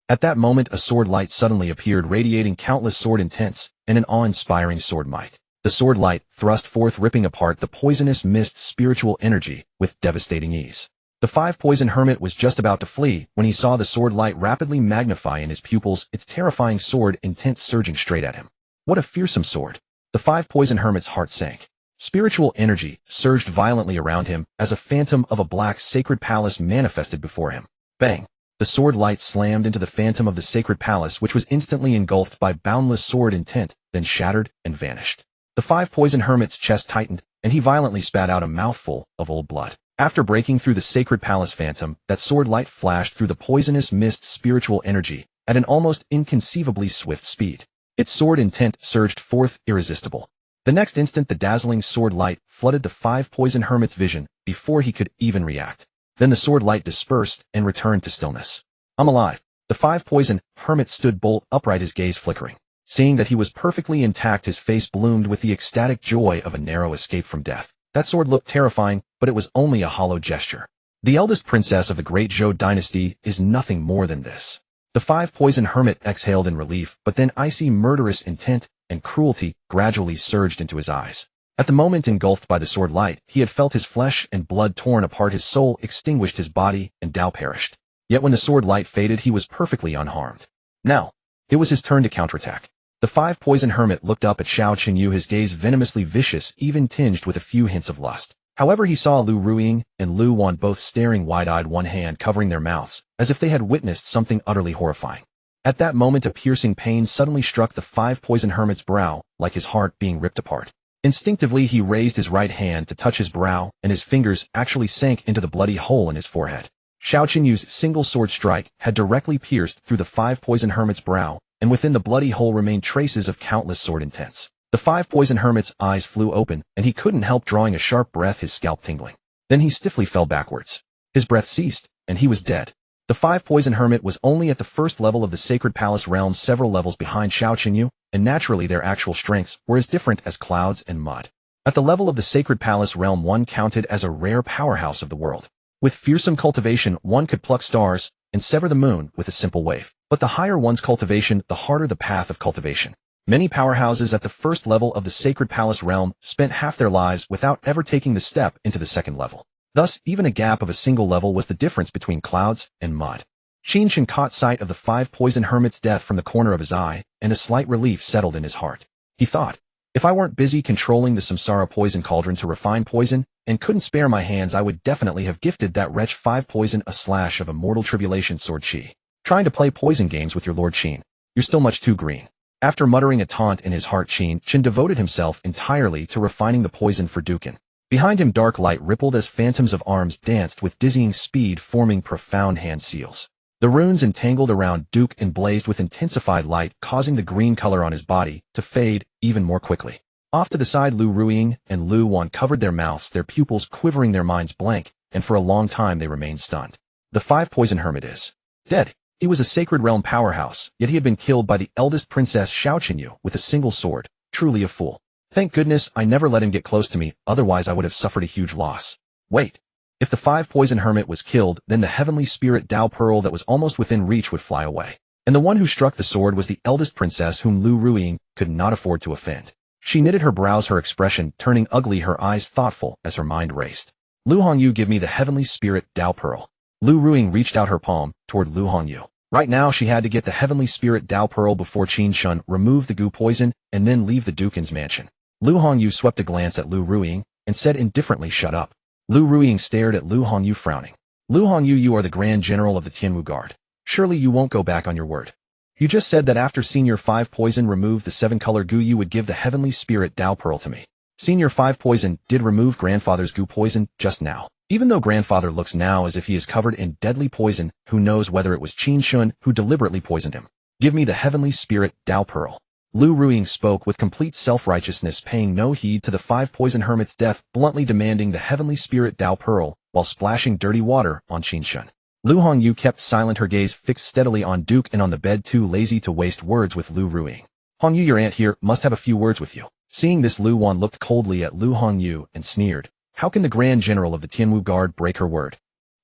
Speaker 1: At that moment, a sword light suddenly appeared, radiating countless sword intents and an awe-inspiring sword might. The sword light thrust forth, ripping apart the poisonous mist spiritual energy with devastating ease. The five-poison hermit was just about to flee when he saw the sword light rapidly magnify in his pupils, its terrifying sword intent surging straight at him. What a fearsome sword! The five-poison hermit's heart sank. Spiritual energy surged violently around him as a phantom of a black sacred palace manifested before him. Bang! The sword light slammed into the phantom of the sacred palace, which was instantly engulfed by boundless sword intent, then shattered and vanished. The five-poison hermit's chest tightened, and he violently spat out a mouthful of old blood. After breaking through the sacred palace phantom, that sword light flashed through the poisonous mist spiritual energy at an almost inconceivably swift speed. Its sword intent surged forth irresistible. The next instant, the dazzling sword light flooded the five-poison hermit's vision before he could even react. Then the sword light dispersed and returned to stillness. "I'm alive." The five-poison hermit stood bolt upright, his gaze flickering. Seeing that he was perfectly intact, his face bloomed with the ecstatic joy of a narrow escape from death. That sword looked terrifying, but it was only a hollow gesture. The eldest princess of the great Zhou dynasty is nothing more than this. The five-poison hermit exhaled in relief, but then icy murderous intent and cruelty gradually surged into his eyes. At the moment, engulfed by the sword light, he had felt his flesh and blood torn apart, his soul extinguished, his body and Tao perished. Yet when the sword light faded, he was perfectly unharmed. Now, it was his turn to counterattack. The five-poison hermit looked up at Xiao Qinyu, his gaze venomously vicious, even tinged with a few hints of lust. However, he saw Lu Ruiying and Lu Wan both staring wide-eyed, one hand covering their mouths, as if they had witnessed something utterly horrifying. At that moment, a piercing pain suddenly struck the five-poison hermit's brow, like his heart being ripped apart. Instinctively, he raised his right hand to touch his brow, and his fingers actually sank into the bloody hole in his forehead. Xiao Qinyu's single sword strike had directly pierced through the five-poison hermit's brow, and within the bloody hole remained traces of countless sword intents. The five-poison hermit's eyes flew open, and he couldn't help drawing a sharp breath, his scalp tingling. Then he stiffly fell backwards. His breath ceased, and he was dead. The five-poison hermit was only at the first level of the Sacred Palace realm, several levels behind Xiao Qinyu, and naturally their actual strengths were as different as clouds and mud. At the level of the Sacred Palace realm, one counted as a rare powerhouse of the world. With fearsome cultivation, one could pluck stars and sever the moon with a simple wave. But the higher one's cultivation, the harder the path of cultivation. Many powerhouses at the first level of the Sacred Palace realm spent half their lives without ever taking the step into the second level. Thus, even a gap of a single level was the difference between clouds and mud. Qin Chen caught sight of the five-poison hermit's death from the corner of his eye, and a slight relief settled in his heart. He thought, if I weren't busy controlling the samsara poison cauldron to refine poison, and couldn't spare my hands, I would definitely have gifted that wretch five-poison a slash of Immortal Tribulation sword chi. Trying to play poison games with your Lord Qin. You're still much too green. After muttering a taunt in his heart, Qin Chen devoted himself entirely to refining the poison for Dukin. Behind him, dark light rippled as phantoms of arms danced with dizzying speed, forming profound hand seals. The runes entangled around Duke and blazed with intensified light, causing the green color on his body to fade even more quickly. Off to the side, Lu Ruiying and Lu Wan covered their mouths, their pupils quivering, their minds blank, and for a long time they remained stunned. The five-poison hermit is dead. He was a Sacred Realm powerhouse, yet he had been killed by the eldest princess Xiao Qinyu with a single sword. Truly a fool. Thank goodness I never let him get close to me, otherwise I would have suffered a huge loss. Wait. If the five-poison hermit was killed, then the heavenly spirit Tao Pearl that was almost within reach would fly away. And the one who struck the sword was the eldest princess whom Lu Ruiying could not afford to offend. She knitted her brows, her expression turning ugly, her eyes thoughtful as her mind raced. Lu Hongyu, give me the heavenly spirit Dao Pearl. Lu Ruing reached out her palm toward Lu Hongyu. Right now she had to get the heavenly spirit Dao Pearl before Qin Chen removed the goo poison and then leave the Dukin's mansion. Lu Hongyu swept a glance at Lu Ruing and said indifferently, shut up. Lu Ruing stared at Lu Hongyu, frowning. Lu Hongyu, you are the Grand General of the Tianwu Guard. Surely you won't go back on your word. You just said that after Senior 5 Poison removed the 7-color goo you would give the heavenly spirit Dao Pearl to me. Senior 5 Poison did remove Grandfather's goo poison just now. Even though Grandfather looks now as if he is covered in deadly poison, who knows whether it was Qin Chen who deliberately poisoned him. Give me the heavenly spirit Dao Pearl. Lu Ruing spoke with complete self-righteousness, paying no heed to the 5 poison hermit's death, bluntly demanding the heavenly spirit Dao Pearl while splashing dirty water on Qin Chen. Lu Hongyu kept silent, her gaze fixed steadily on Duke and on the bed, too lazy to waste words with Lu Ruing. Hongyu, your aunt here must have a few words with you. Seeing this, Lu Wan looked coldly at Lu Hongyu and sneered. How can the Grand General of the Tianwu Guard break her word?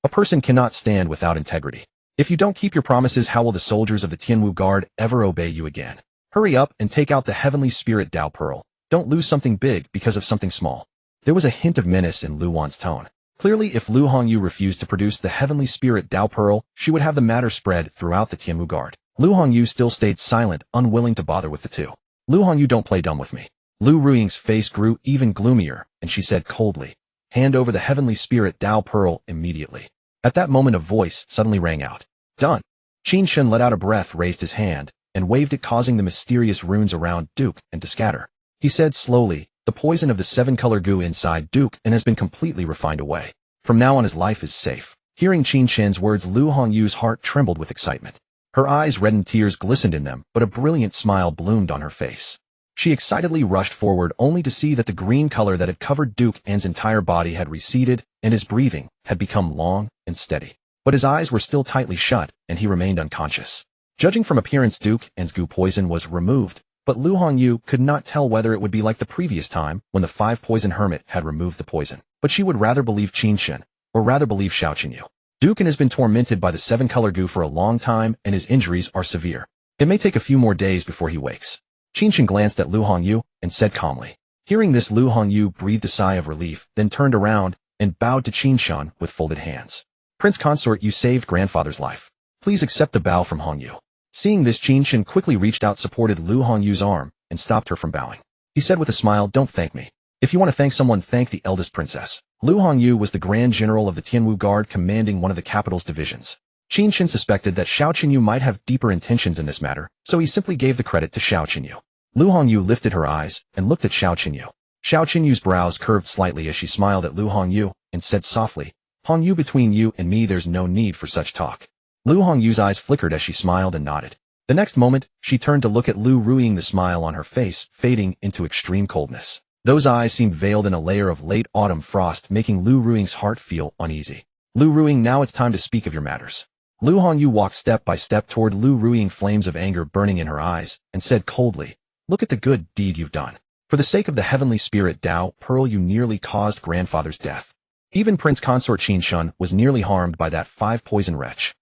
Speaker 1: A person cannot stand without integrity. If you don't keep your promises, how will the soldiers of the Tianwu Guard ever obey you again? Hurry up and take out the heavenly spirit Dao Pearl. Don't lose something big because of something small. There was a hint of menace in Lu Wan's tone. Clearly, if Lu Hongyu refused to produce the heavenly spirit Dao Pearl, she would have the matter spread throughout the Tianwu Guard. Lu Hongyu still stayed silent, unwilling to bother with the two. Lu Hongyu, don't play dumb with me. Lu Ruing's face grew even gloomier, and she said coldly, hand over the heavenly spirit Dao Pearl immediately. At that moment, a voice suddenly rang out. Done. Qin Chen let out a breath, raised his hand, and waved it, causing the mysterious runes around Duke and to scatter. He said slowly, the poison of the 7-color goo inside Duke and has been completely refined away. From now on his life is safe. Hearing Qin Chen's words, Lu Hongyu's heart trembled with excitement. Her eyes reddened, tears glistened in them, but a brilliant smile bloomed on her face. She excitedly rushed forward, only to see that the green color that had covered Duke An's entire body had receded, and his breathing had become long and steady. But his eyes were still tightly shut, and he remained unconscious. Judging from appearance, Duke An's goo poison was removed, but Lu Hongyu could not tell whether it would be like the previous time when the 5 poison hermit had removed the poison. But she would rather believe Qin Chen, or rather believe Xiao Qinyu. Duke An has been tormented by the 7-color goo for a long time, and his injuries are severe. It may take a few more days before he wakes. Qin Chen glanced at Lu Hongyu and said calmly. Hearing this, Lu Hongyu breathed a sigh of relief, then turned around and bowed to Qin Chen with folded hands. Prince Consort, you saved Grandfather's life. Please accept the bow from Hongyu. Seeing this, Qin Chen quickly reached out, supported Lu Hongyu's arm, and stopped her from bowing. He said with a smile, don't thank me. If you want to thank someone, thank the eldest princess. Lu Hongyu was the Grand General of the Tianwu Guard, commanding one of the capital's divisions. Qin Chen suspected that Xiao Qinyu might have deeper intentions in this matter, so he simply gave the credit to Xiao Qinyu. Lu Hongyu lifted her eyes and looked at Xiao Qinyu. Xiao Qinyu's brows curved slightly as she smiled at Lu Hongyu and said softly, Hongyu, between you and me there's no need for such talk. Lu Hongyu's eyes flickered as she smiled and nodded. The next moment, she turned to look at Lu Ruing, the smile on her face fading into extreme coldness. Those eyes seemed veiled in a layer of late autumn frost, making Lu Ruing's heart feel uneasy. Lu Ruing, now it's time to speak of your matters. Lu Hongyu walked step by step toward Lu Ruing, flames of anger burning in her eyes, and said coldly, look at the good deed you've done. For the sake of the heavenly spirit Dao Pearl, you nearly caused Grandfather's death. Even Prince Consort Qin Chen was nearly harmed by that 5 poison wretch.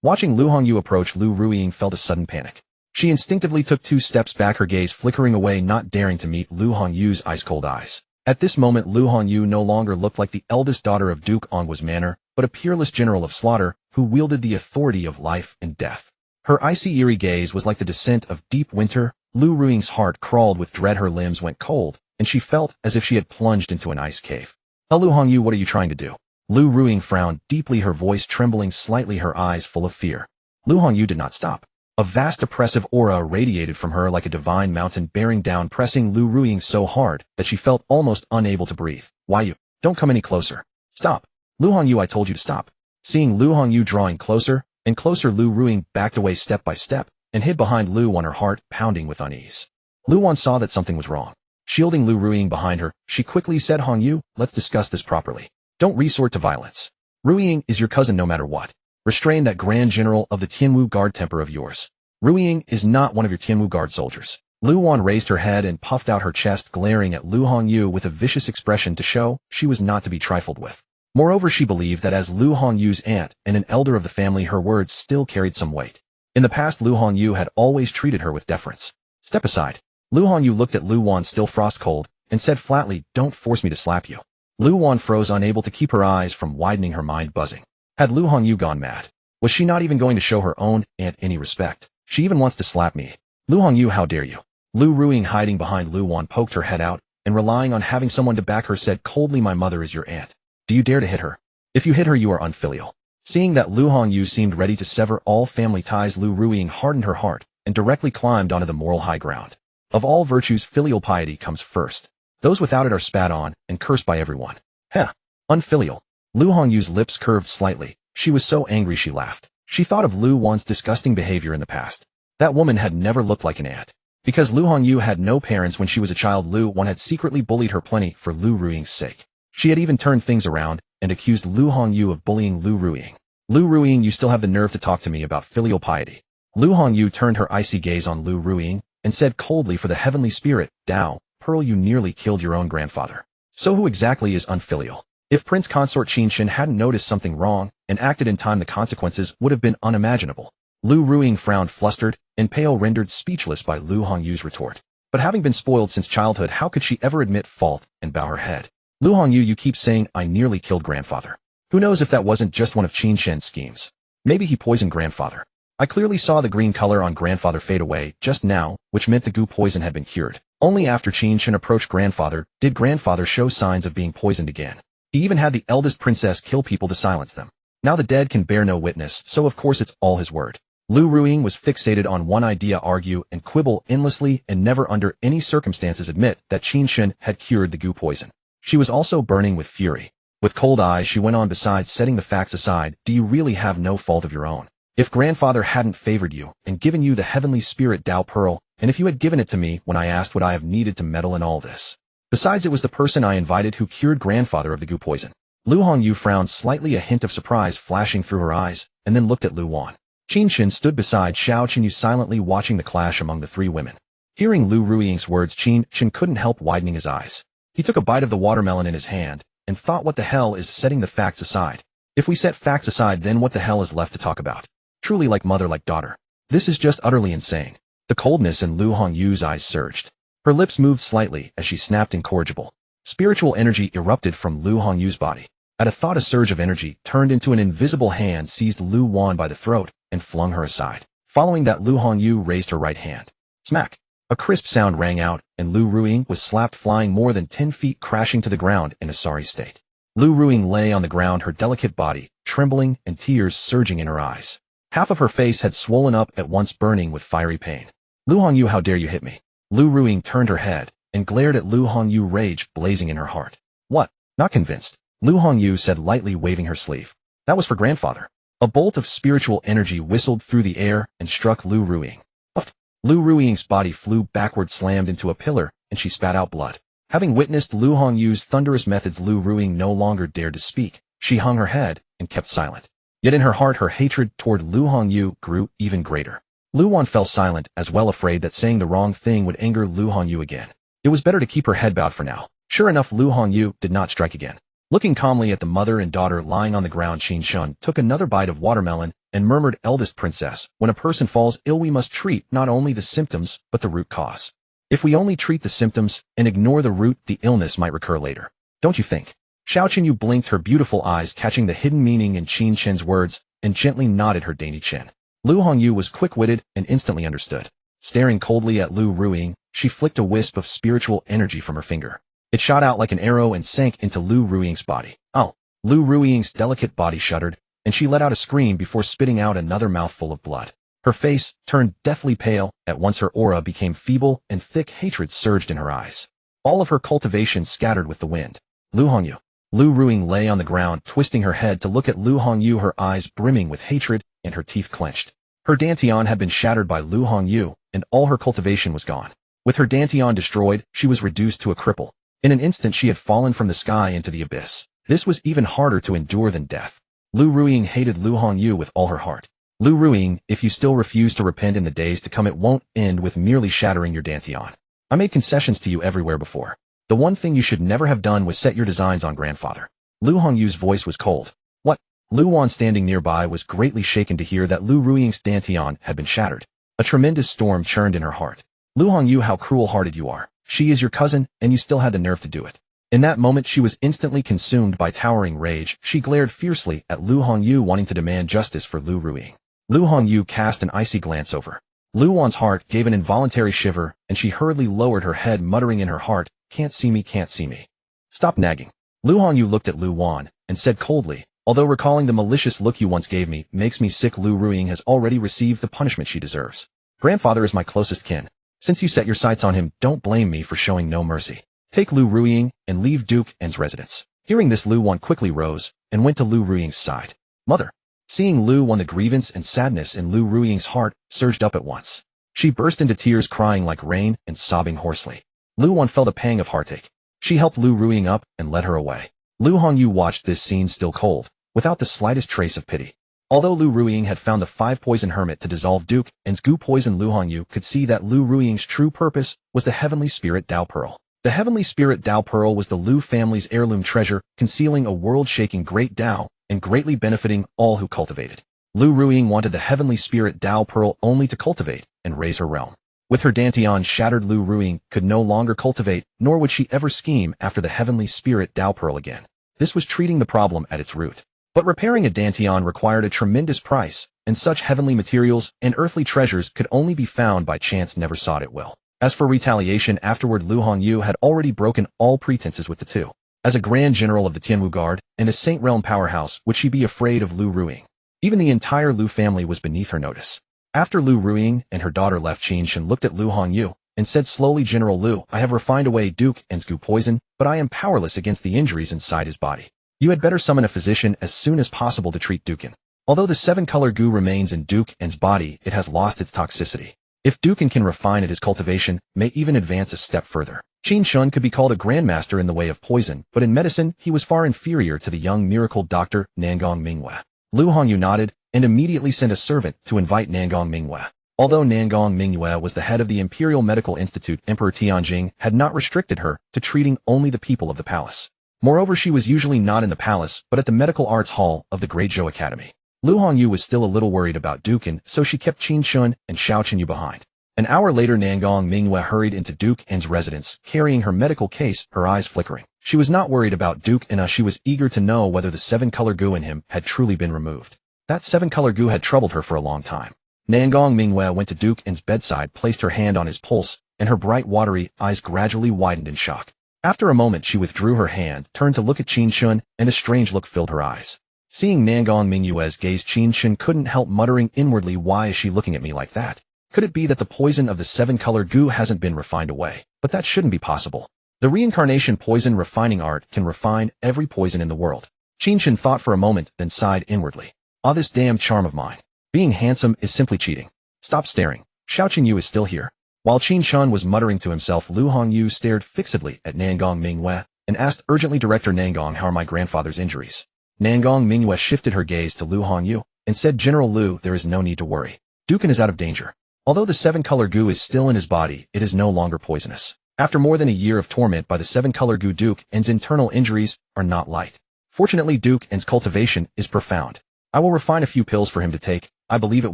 Speaker 1: Watching Lu Hongyu approach, Lu Ruing felt a sudden panic. She instinctively took 2 steps back, her gaze flickering away, not daring to meet Lu Hongyu's ice-cold eyes. At this moment, Lu Hongyu no longer looked like the eldest daughter of Duke Ongwa's manor, but a peerless general of slaughter who wielded the authority of life and death. Her icy, eerie gaze was like the descent of deep winter. Lu Ruing's heart crawled with dread, her limbs went cold, and she felt as if she had plunged into an ice cave. Lu Hongyu, what are you trying to do? Lu Ruing frowned deeply, her voice trembling slightly, her eyes full of fear. Lu Hongyu did not stop. A vast oppressive aura radiated from her like a divine mountain bearing down, pressing Lu Ruing so hard that she felt almost unable to breathe. Why you? Don't come any closer. Stop. Lu Hongyu, I told you to stop. Seeing Lu Hongyu drawing closer and closer, Lu Ruing backed away step by step and hid behind Lu Wan, her heart pounding with unease. Lu Wan saw that something was wrong. Shielding Lu Ruing behind her, she quickly said, Hongyu, let's discuss this properly. Don't resort to violence. Ruiying is your cousin no matter what. Restrain that Grand General of the Tianwu Guard temper of yours. Ruiying is not one of your Tianwu Guard soldiers. Lu Wan raised her head and puffed out her chest, glaring at Lu Hongyu with a vicious expression to show she was not to be trifled with. Moreover, she believed that as Lu Hongyu's aunt and an elder of the family, her words still carried some weight. In the past, Lu Hongyu had always treated her with deference. Step aside. Lu Hongyu looked at Lu Wan, still frost cold, and said flatly, don't force me to slap you. Lu Wan froze, unable to keep her eyes from widening, her mind buzzing. Had Lu Hongyu gone mad? Was she not even going to show her own aunt any respect? She even wants to slap me. Lu Hongyu, how dare you? Lu Ruing, hiding behind Lu Wan, poked her head out, and relying on having someone to back her, said coldly, my mother is your aunt. Do you dare to hit her? If you hit her, you are unfilial. Seeing that Lu Hongyu seemed ready to sever all family ties, Lu Ruing hardened her heart and directly climbed onto the moral high ground. Of all virtues, filial piety comes first. Those without it are spat on and cursed by everyone. Heh. Unfilial. Lu Hongyu's lips curved slightly. She was so angry she laughed. She thought of Lu Wan's disgusting behavior in the past. That woman had never looked like an aunt. Because Lu Hongyu had no parents when she was a child, Lu Wan had secretly bullied her plenty for Lu Ruing's sake. She had even turned things around and accused Lu Hongyu of bullying Lu Ruing. Lu Ruing, you still have the nerve to talk to me about filial piety. Lu Hongyu turned her icy gaze on Lu Ruing and said coldly, for the heavenly spirit, Dao, Pearl, you nearly killed your own grandfather. So who exactly is unfilial? If Prince Consort Qin Chen hadn't noticed something wrong and acted in time, the consequences would have been unimaginable. Lu Ruing frowned, flustered and pale, rendered speechless by Lu Hongyu's retort. But having been spoiled since childhood, how could she ever admit fault and bow her head? Lu Hongyu, you keep saying I nearly killed grandfather. Who knows if that wasn't just one of Qin Chen's schemes? Maybe he poisoned grandfather. I clearly saw the green color on grandfather fade away just now, which meant the goo poison had been cured. Only after Qin Chen approached grandfather did grandfather show signs of being poisoned again. He even had the eldest princess kill people to silence them. Now the dead can bear no witness, so of course it's all his word. Lu Ruing was fixated on one idea: argue and quibble endlessly and never under any circumstances admit that Qin Chen had cured the goo poison. She was also burning with fury. With cold eyes she went on, besides setting the facts aside, do you really have no fault of your own? If grandfather hadn't favored you and given you the heavenly spirit Dao Pearl, and if you had given it to me when I asked, would I have needed to meddle in all this? Besides, it was the person I invited who cured grandfather of the goo poison. Lu Hongyu frowned slightly, a hint of surprise flashing through her eyes, and then looked at Lu Wan. Qin Chen stood beside Xiao Qinyu, silently watching the clash among the three women. Hearing Lu Ruing's words, Qin Chen couldn't help widening his eyes. He took a bite of the watermelon in his hand and thought, what the hell is setting the facts aside? If we set facts aside, then what the hell is left to talk about? Truly like mother, like daughter. This is just utterly insane. The coldness in Lu Hongyu's eyes surged. Her lips moved slightly as she snapped, incorrigible. Spiritual energy erupted from Lu Hongyu's body. At a thought, a surge of energy turned into an invisible hand, seized Lu Wan by the throat and flung her aside. Following that, Lu Hongyu raised her right hand. Smack! A crisp sound rang out, and Lu Ruing was slapped, flying more than 10 feet, crashing to the ground in a sorry state. Lu Ruing lay on the ground, her delicate body trembling and tears surging in her eyes. Half of her face had swollen up at once, burning with fiery pain. Lu Hongyu, how dare you hit me? Lu Ruing turned her head and glared at Lu Hongyu, rage blazing in her heart. What? Not convinced? Lu Hongyu said lightly, waving her sleeve. That was for grandfather. A bolt of spiritual energy whistled through the air and struck Lu Ruing. Puff! Lu Ruing's body flew backward, slammed into a pillar, and she spat out blood. Having witnessed Lu Hongyu's thunderous methods, Lu Ruing no longer dared to speak. She hung her head and kept silent. Yet in her heart, her hatred toward Lu Hongyu grew even greater. Lu Wan fell silent as well, afraid that saying the wrong thing would anger Lu Hongyu again. It was better to keep her head bowed for now. Sure enough, Lu Hongyu did not strike again. Looking calmly at the mother and daughter lying on the ground, Qin Chen took another bite of watermelon and murmured, eldest princess, when a person falls ill, we must treat not only the symptoms but the root cause. If we only treat the symptoms and ignore the root, the illness might recur later. Don't you think? Xiao Qinyu blinked, her beautiful eyes catching the hidden meaning in Qin Chen's words, and gently nodded her dainty chin. Lu Hongyu was quick-witted and instantly understood. Staring coldly at Lu Ruing, she flicked a wisp of spiritual energy from her finger. It shot out like an arrow and sank into Lu Ruing's body. Oh! Lu Ruing's delicate body shuddered, and she let out a scream before spitting out another mouthful of blood. Her face turned deathly pale. At once her aura became feeble, and thick hatred surged in her eyes. All of her cultivation scattered with the wind. Lu Hongyu. Lu Ruing lay on the ground, twisting her head to look at Lu Hongyu, her eyes brimming with hatred and her teeth clenched. Her dantian had been shattered by Lu Hongyu, and all her cultivation was gone. With her dantian destroyed, she was reduced to a cripple. In an instant she had fallen from the sky into the abyss. This was even harder to endure than death. Lu Ruing hated Lu Hongyu with all her heart. Lu Ruing, if you still refuse to repent in the days to come, it won't end with merely shattering your dantian. I made concessions to you everywhere before. The one thing you should never have done was set your designs on grandfather. Lu Hongyu's voice was cold. What? Lu Wan, standing nearby, was greatly shaken to hear that Lu Ruing's dantian had been shattered. A tremendous storm churned in her heart. Lu Hongyu, how cruel-hearted you are. She is your cousin, and you still had the nerve to do it. In that moment she was instantly consumed by towering rage. She glared fiercely at Lu Hongyu, wanting to demand justice for Lu Ruiying. Lu Hongyu cast an icy glance over. Lu Wan's heart gave an involuntary shiver, and she hurriedly lowered her head, muttering in her heart, "Can't see me, can't see me. Stop nagging." Lu Hongyu looked at Lu Wan, and said coldly, "Although recalling the malicious look you once gave me makes me sick, Lu Ruiying has already received the punishment she deserves. Grandfather is my closest kin. Since you set your sights on him, don't blame me for showing no mercy. Take Lu Ruiying and leave Duke N's residence." Hearing this, Lu Wan quickly rose and went to Lu Ruiying's side. "Mother." Seeing Lu Wan, the grievance and sadness in Lu Ruiying's heart surged up at once. She burst into tears, crying like rain and sobbing hoarsely. Lu Wan felt a pang of heartache. She helped Lu Ruiying up and led her away. Lu Hongyu watched this scene still cold, without the slightest trace of pity. Although Lu Ruiying had found the 5-poison hermit to dissolve Duke N's goo poison, Lu Hongyu could see that Lu Ruiying's true purpose was the heavenly spirit Dao Pearl. The heavenly spirit Dao Pearl was the Lu family's heirloom treasure, concealing a world-shaking great Dao and greatly benefiting all who cultivated. Lu Ruiying wanted the heavenly spirit Dao Pearl only to cultivate and raise her realm. With her Dantian shattered, Lu Ruiying could no longer cultivate, nor would she ever scheme after the heavenly spirit Dao Pearl again. This was treating the problem at its root. But repairing a Dantian required a tremendous price, and such heavenly materials and earthly treasures could only be found by chance, never sought at will. As for retaliation afterward, Lu Hongyu had already broken all pretenses with the two. As a Grand General of the Tianwu Guard and a Saint Realm powerhouse, would she be afraid of Lu Ruiying? Even the entire Lu family was beneath her notice. After Lu Ruiying and her daughter left, Qin Chen looked at Lu Hongyu and said slowly, "General Lu, I have refined away Duke N's goo poison, but I am powerless against the injuries inside his body. You had better summon a physician as soon as possible to treat Duke N. Although the 7-color goo remains in Duke N's body, it has lost its toxicity. If Duke N can refine it, his cultivation may even advance a step further." Qin Chen could be called a grandmaster in the way of poison, but in medicine he was far inferior to the young miracle doctor Nangong Mingyue. Lu Hongyu nodded and immediately sent a servant to invite Nangong Mingyue. Although Nangong Mingyue was the head of the Imperial Medical Institute, Emperor Tianjing had not restricted her to treating only the people of the palace. Moreover, she was usually not in the palace, but at the Medical Arts Hall of the Great Zhou Academy. Lu Hongyu was still a little worried about Duke N, so she kept Qin Chen and Xiao Chenyu behind. An hour later, Nangong Mingyue hurried into Duke N's residence, carrying her medical case, her eyes flickering. She was not worried about Duke N, she was eager to know whether the 7-color goo in him had truly been removed. That 7-color goo had troubled her for a long time. Nangong Mingyue went to Duke N's bedside, placed her hand on his pulse, and her bright, watery eyes gradually widened in shock. After a moment, she withdrew her hand, turned to look at Qin Chen, and a strange look filled her eyes. Seeing Nangong Mingyue's gaze, Qin Chen couldn't help muttering inwardly, "Why is she looking at me like that? Could it be that the poison of the 7-color goo hasn't been refined away? But that shouldn't be possible. The reincarnation poison refining art can refine every poison in the world." Qin Chen thought for a moment, then sighed inwardly. "Ah, this damn charm of mine. Being handsome is simply cheating. Stop staring. Xiao Chenyu is still here." While Qin Chen was muttering to himself, Lu Hongyu stared fixedly at Nangong Mingyue and asked urgently, "Director Nangong, how are my grandfather's injuries?" Nangong Mingyue shifted her gaze to Lu Hongyu and said, "General Lu, there is no need to worry. Duke N is out of danger. Although the 7-color goo is still in his body, it is no longer poisonous. After more than a year of torment by the 7-color goo, Duke N's internal injuries are not light. Fortunately, Duke N's cultivation is profound. I will refine a few pills for him to take. I believe it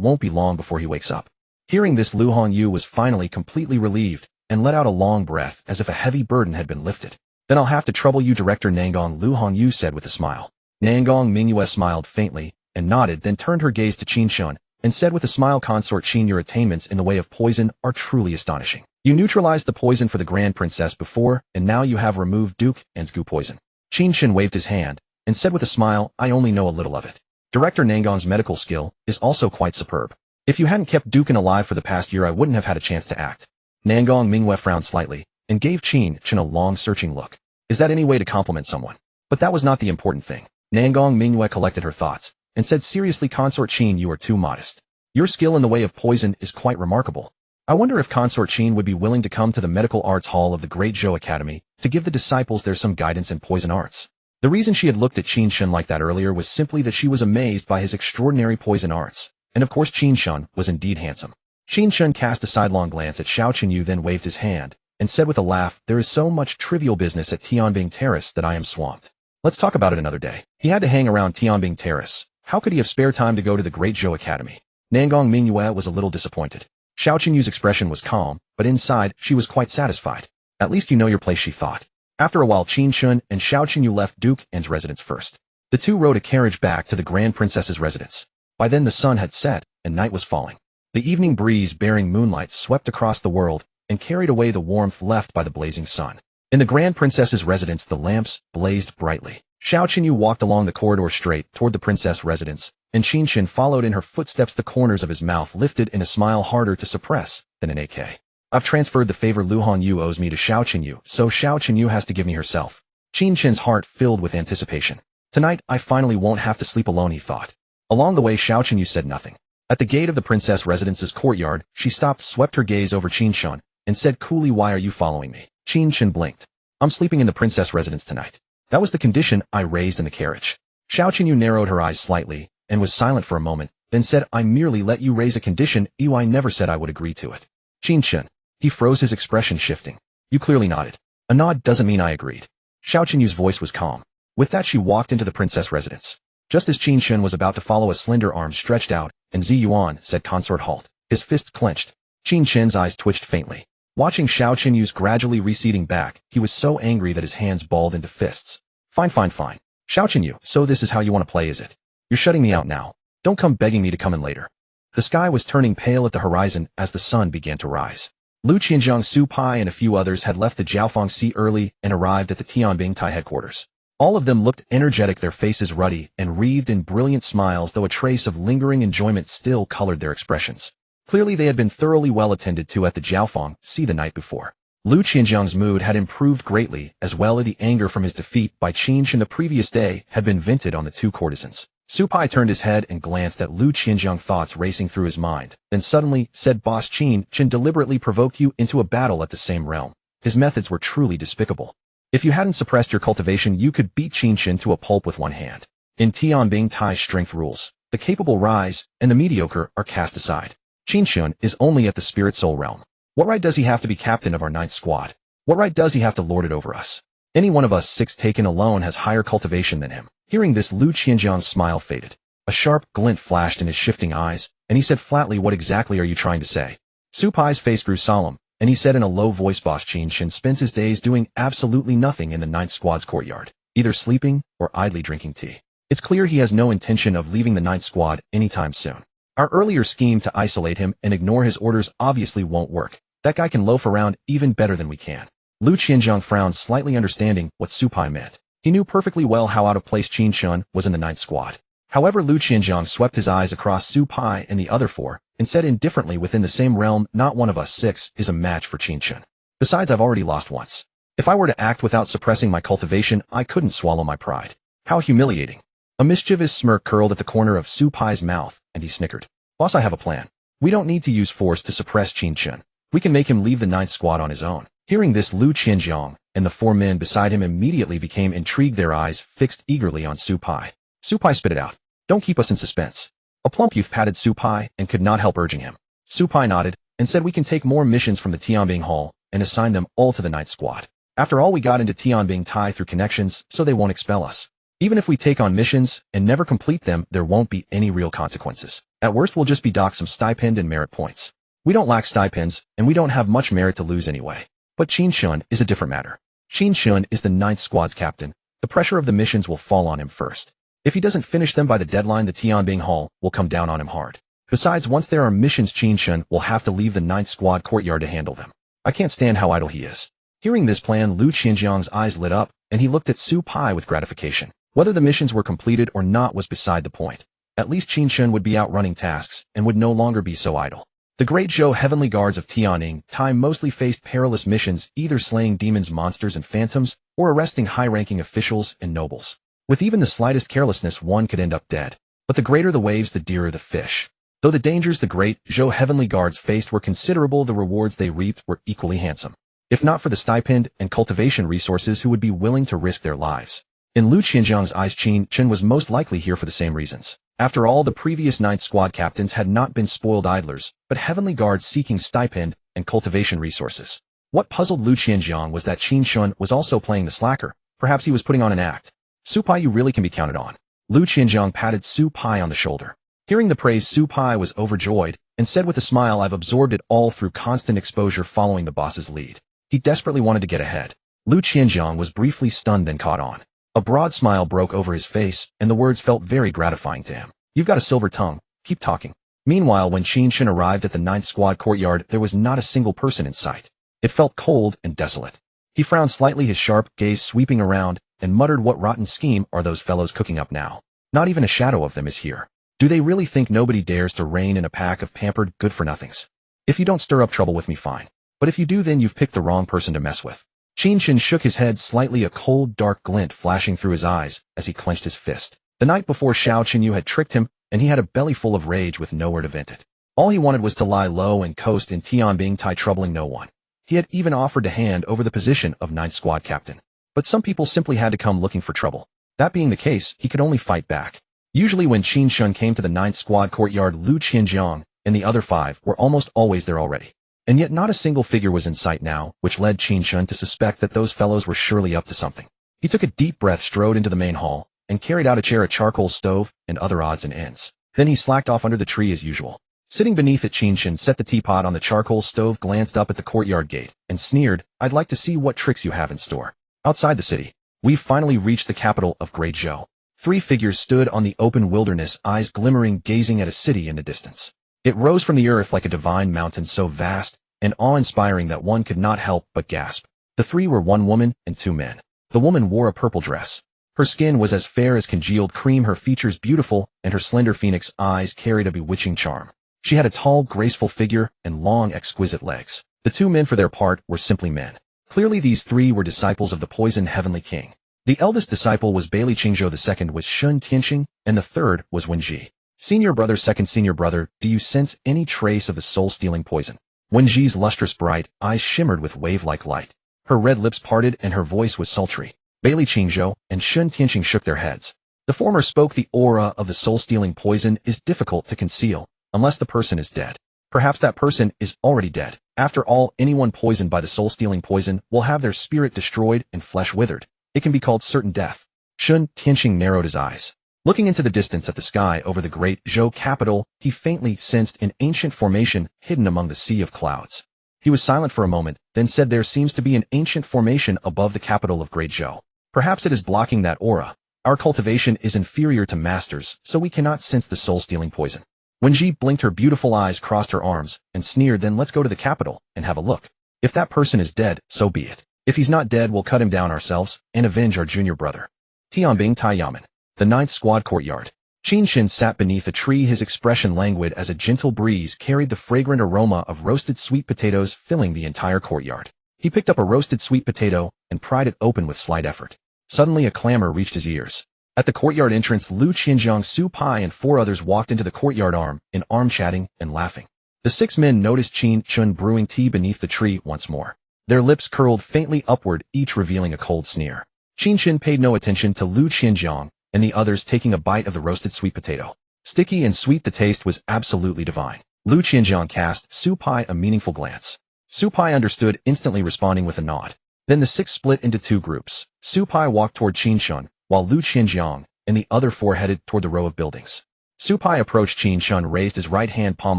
Speaker 1: won't be long before he wakes up." Hearing this, Lu Hongyu was finally completely relieved and let out a long breath as if a heavy burden had been lifted. "Then I'll have to trouble you, Director Nangong," Lu Hongyu said with a smile. Nangong Mingyue smiled faintly and nodded, then turned her gaze to Qin Chen and said with a smile, "Consort Qin, your attainments in the way of poison are truly astonishing. You neutralized the poison for the Grand Princess before, and now you have removed Duke N's goo poison." Qin Chen waved his hand and said with a smile, "I only know a little of it. Director Nangong's medical skill is also quite superb. If you hadn't kept Duke N alive for the past year, I wouldn't have had a chance to act." Nangong Mingyue frowned slightly and gave Qin Chen a long, searching look. Is that any way to compliment someone? But that was not the important thing. Nangong Mingyue collected her thoughts and said seriously, "Consort Qin, you are too modest. Your skill in the way of poison is quite remarkable. I wonder if Consort Qin would be willing to come to the Medical Arts Hall of the Great Zhou Academy to give the disciples there some guidance in poison arts." The reason she had looked at Qin Chen like that earlier was simply that she was amazed by his extraordinary poison arts, and of course Qin Chen was indeed handsome. Qin Chen cast a sidelong glance at Xiao Chenyu, then waved his hand and said with a laugh, "There is so much trivial business at Tianbing Terrace that I am swamped. Let's talk about it another day." He had to hang around Tianbing Terrace. How could he have spare time to go to the Great Zhou Academy? Nangong Mingyue was a little disappointed. Xiao Chenyu's expression was calm, but inside she was quite satisfied. "At least you know your place," she thought. After a while, Qin Chen and Xiao Qinyu left Duke N's residence first. The two rode a carriage back to the Grand Princess's residence. By then the sun had set, and night was falling. The evening breeze bearing moonlight swept across the world and carried away the warmth left by the blazing sun. In the Grand Princess's residence, the lamps blazed brightly. Xiao Qinyu walked along the corridor straight toward the princess residence, and Qin Chen followed in her footsteps. The corners of his mouth lifted in a smile harder to suppress than an AK. I've transferred the favor Lu Hongyu owes me to Xiao Qinyu, so Xiao Qinyu has to give me herself. Qin Chen's heart filled with anticipation. Tonight, I finally won't have to sleep alone, he thought. Along the way, Xiao Qinyu said nothing. At the gate of the princess residence's courtyard, she stopped, swept her gaze over Qin Chen, and said coolly, "Why are you following me?" Qin Chen blinked. "I'm sleeping in the princess residence tonight. That was the condition I raised in the carriage." Xiao Qinyu narrowed her eyes slightly, and was silent for a moment, then said, "I merely let you raise a condition. I never said I would agree to it." Qin Chen. He froze, his expression shifting. "You clearly nodded." "A nod doesn't mean I agreed." Xiao Qinyu's voice was calm. With that, she walked into the princess residence. Just as Qin Chen was about to follow, a slender arm stretched out, and Zi Yuan said, "Consort, halt." His fists clenched. Qin Chen's eyes twitched faintly. Watching Xiao Qinyu's gradually receding back, he was so angry that his hands balled into fists. Fine. Xiao Qinyu, so this is how you want to play, is it? You're shutting me out now. Don't come begging me to come in later. The sky was turning pale at the horizon as the sun began to rise. Lu Qianjiang, Su Pai, and a few others had left the Jiaofeng Sea early and arrived at the Tianbing Tai headquarters. All of them looked energetic, their faces ruddy and wreathed in brilliant smiles, though a trace of lingering enjoyment still colored their expressions. Clearly they had been thoroughly well attended to at the Jiaofeng Sea the night before. Lu Qianjiang's mood had improved greatly, as well as the anger from his defeat by Qin Chen the previous day had been vented on the two courtesans. Su Pai turned his head and glanced at Lu Qianjiang, thoughts racing through his mind. Then suddenly, said, "Boss, Qin Chen deliberately provoked you into a battle at the same realm. His methods were truly despicable. If you hadn't suppressed your cultivation, you could beat Qin Chen to a pulp with one hand. In Tianbing Tai, strength rules. The capable rise, and the mediocre are cast aside. Qin Chen is only at the spirit soul realm. What right does he have to be captain of our 9th squad? What right does he have to lord it over us? Any one of us 6 taken alone has higher cultivation than him." Hearing this, Lu Qianjiang's smile faded. A sharp glint flashed in his shifting eyes, and he said flatly, "What exactly are you trying to say?" Su Pai's face grew solemn, and he said in a low voice, "Boss, Qin Chen spends his days doing absolutely nothing in the 9th squad's courtyard, either sleeping or idly drinking tea. It's clear he has no intention of leaving the 9th squad anytime soon. Our earlier scheme to isolate him and ignore his orders obviously won't work. That guy can loaf around even better than we can." Lu Qianjiang frowned slightly, understanding what Su Pai meant. He knew perfectly well how out of place Qin Chen was in the 9th squad. However, Lu Qianjiang swept his eyes across Su Pai and the other 4, and said indifferently, "Within the same realm, not one of us 6 is a match for Qin Chen. Besides, I've already lost once. If I were to act without suppressing my cultivation, I couldn't swallow my pride. How humiliating." A mischievous smirk curled at the corner of Su Pai's mouth, and he snickered. "Boss, I have a plan. We don't need to use force to suppress Qin Chen. We can make him leave the 9th squad on his own." Hearing this, Lu Qianjiang and the 4 men beside him immediately became intrigued, their eyes fixed eagerly on Su Pai. Su Pai spit it out. "Don't keep us in suspense." A plump youth patted Su Pai and could not help urging him. Su Pai nodded and said, "We can take more missions from the Tianbing Hall and assign them all to the 9th squad. After all, we got into Tianbing Tai through connections, so they won't expel us. Even if we take on missions and never complete them, there won't be any real consequences. At worst, we'll just be docked some stipend and merit points. We don't lack stipends, and we don't have much merit to lose anyway. But Qin Chen is a different matter. Qin Chen is the 9th squad's captain. The pressure of the missions will fall on him first. If he doesn't finish them by the deadline, the Tianbing Hall will come down on him hard. Besides, once there are missions, Qin Chen will have to leave the 9th squad courtyard to handle them. I can't stand how idle he is." Hearing this plan, Lu Qianjiang's eyes lit up, and he looked at Su Pai with gratification. Whether the missions were completed or not was beside the point. At least Qin Chen would be out running tasks and would no longer be so idle. The great Zhou heavenly guards of Tianbing Tai mostly faced perilous missions, either slaying demons, monsters, and phantoms, or arresting high-ranking officials and nobles. With even the slightest carelessness, one could end up dead. But the greater the waves, the dearer the fish. Though the dangers the great Zhou heavenly guards faced were considerable, the rewards they reaped were equally handsome. If not for the stipend and cultivation resources, who would be willing to risk their lives? In Lu Qianjiang's eyes, Qin Chen was most likely here for the same reasons. After all, the previous 9th squad captains had not been spoiled idlers, but heavenly guards seeking stipend and cultivation resources. What puzzled Lu Qianjiang was that Qin Chen was also playing the slacker. Perhaps he was putting on an act. "Su Pai, you really can be counted on." Lu Qianjiang patted Su Pai on the shoulder. Hearing the praise, Su Pai was overjoyed and said with a smile, "I've absorbed it all through constant exposure following the boss's lead." He desperately wanted to get ahead. Lu Qianjiang was briefly stunned then caught on. A broad smile broke over his face, and the words felt very gratifying to him. You've got a silver tongue. Keep talking. Meanwhile, when Qin Chen arrived at the 9th Squad courtyard, there was not a single person in sight. It felt cold and desolate. He frowned slightly, his sharp gaze sweeping around, and muttered, what rotten scheme are those fellows cooking up now? Not even a shadow of them is here. Do they really think nobody dares to reign in a pack of pampered good-for-nothings? If you don't stir up trouble with me, fine. But if you do, then you've picked the wrong person to mess with. Qin Chen shook his head slightly, a cold, dark glint flashing through his eyes as he clenched his fist. The night before, Xiao Qinyu had tricked him, and he had a belly full of rage with nowhere to vent it. All he wanted was to lie low and coast in Tianbing, troubling no one. He had even offered to hand over the position of 9th Squad captain. But some people simply had to come looking for trouble. That being the case, he could only fight back. Usually when Qin Chen came to the 9th Squad courtyard, Lu Qianjiang and the other 5 were almost always there already. And yet not a single figure was in sight now, which led Qin Chen to suspect that those fellows were surely up to something. He took a deep breath, strode into the main hall, and carried out a chair, a charcoal stove, and other odds and ends. Then he slacked off under the tree as usual. Sitting beneath it, Qin Chen set the teapot on the charcoal stove, glanced up at the courtyard gate, and sneered, I'd like to see what tricks you have in store. Outside the city, we've finally reached the capital of Great Zhou. 3 figures stood on the open wilderness, eyes glimmering, gazing at a city in the distance. It rose from the earth like a divine mountain, so vast and awe-inspiring that one could not help but gasp. The 3 were 1 woman and 2 men. The woman wore a purple dress. Her skin was as fair as congealed cream, her features beautiful, and her slender phoenix eyes carried a bewitching charm. She had a tall, graceful figure and long, exquisite legs. The 2 men, for their part, were simply men. Clearly these 3 were disciples of the poisoned Heavenly King. The eldest disciple was Bailey Qingzhou, the second was Shun Tianqing, and the third was Wenji. Senior brother, second senior brother, do you sense any trace of the soul-stealing poison? Wenji's lustrous bright eyes shimmered with wave-like light. Her red lips parted and her voice was sultry. Bailey Qingzhou and Shun Tianqing shook their heads. The former spoke, the aura of the soul-stealing poison is difficult to conceal, unless the person is dead. Perhaps that person is already dead. After all, anyone poisoned by the soul-stealing poison will have their spirit destroyed and flesh withered. It can be called certain death. Shun Tianqing narrowed his eyes. Looking into the distance at the sky over the great Zhou capital, he faintly sensed an ancient formation hidden among the sea of clouds. He was silent for a moment, then said, there seems to be an ancient formation above the capital of Great Zhou. Perhaps it is blocking that aura. Our cultivation is inferior to masters, so we cannot sense the soul-stealing poison. Wenji blinked, her beautiful eyes, crossed her arms, and sneered, then let's go to the capital and have a look. If that person is dead, so be it. If he's not dead, we'll cut him down ourselves and avenge our junior brother. Tianbing Taiyamen. The 9th Squad courtyard. Qin Chen sat beneath a tree, his expression languid as a gentle breeze carried the fragrant aroma of roasted sweet potatoes filling the entire courtyard. He picked up a roasted sweet potato and pried it open with slight effort. Suddenly a clamor reached his ears. At the courtyard entrance, Lu Qianjiang, Su Pai, and 4 others walked into the courtyard arm in arm, chatting and laughing. The 6 men noticed Qin Chen brewing tea beneath the tree once more. Their lips curled faintly upward, each revealing a cold sneer. Qin Chen paid no attention to Lu Qianjiang and the others, taking a bite of the roasted sweet potato. Sticky and sweet, the taste was absolutely divine. Lu Qianjiang cast Su Pai a meaningful glance. Su Pai understood, instantly responding with a nod. Then the 6 split into 2 groups. Su Pai walked toward Qin Chen, while Lu Qianjiang and the other 4 headed toward the row of buildings. Su Pai approached Qin Chen, raised his right hand palm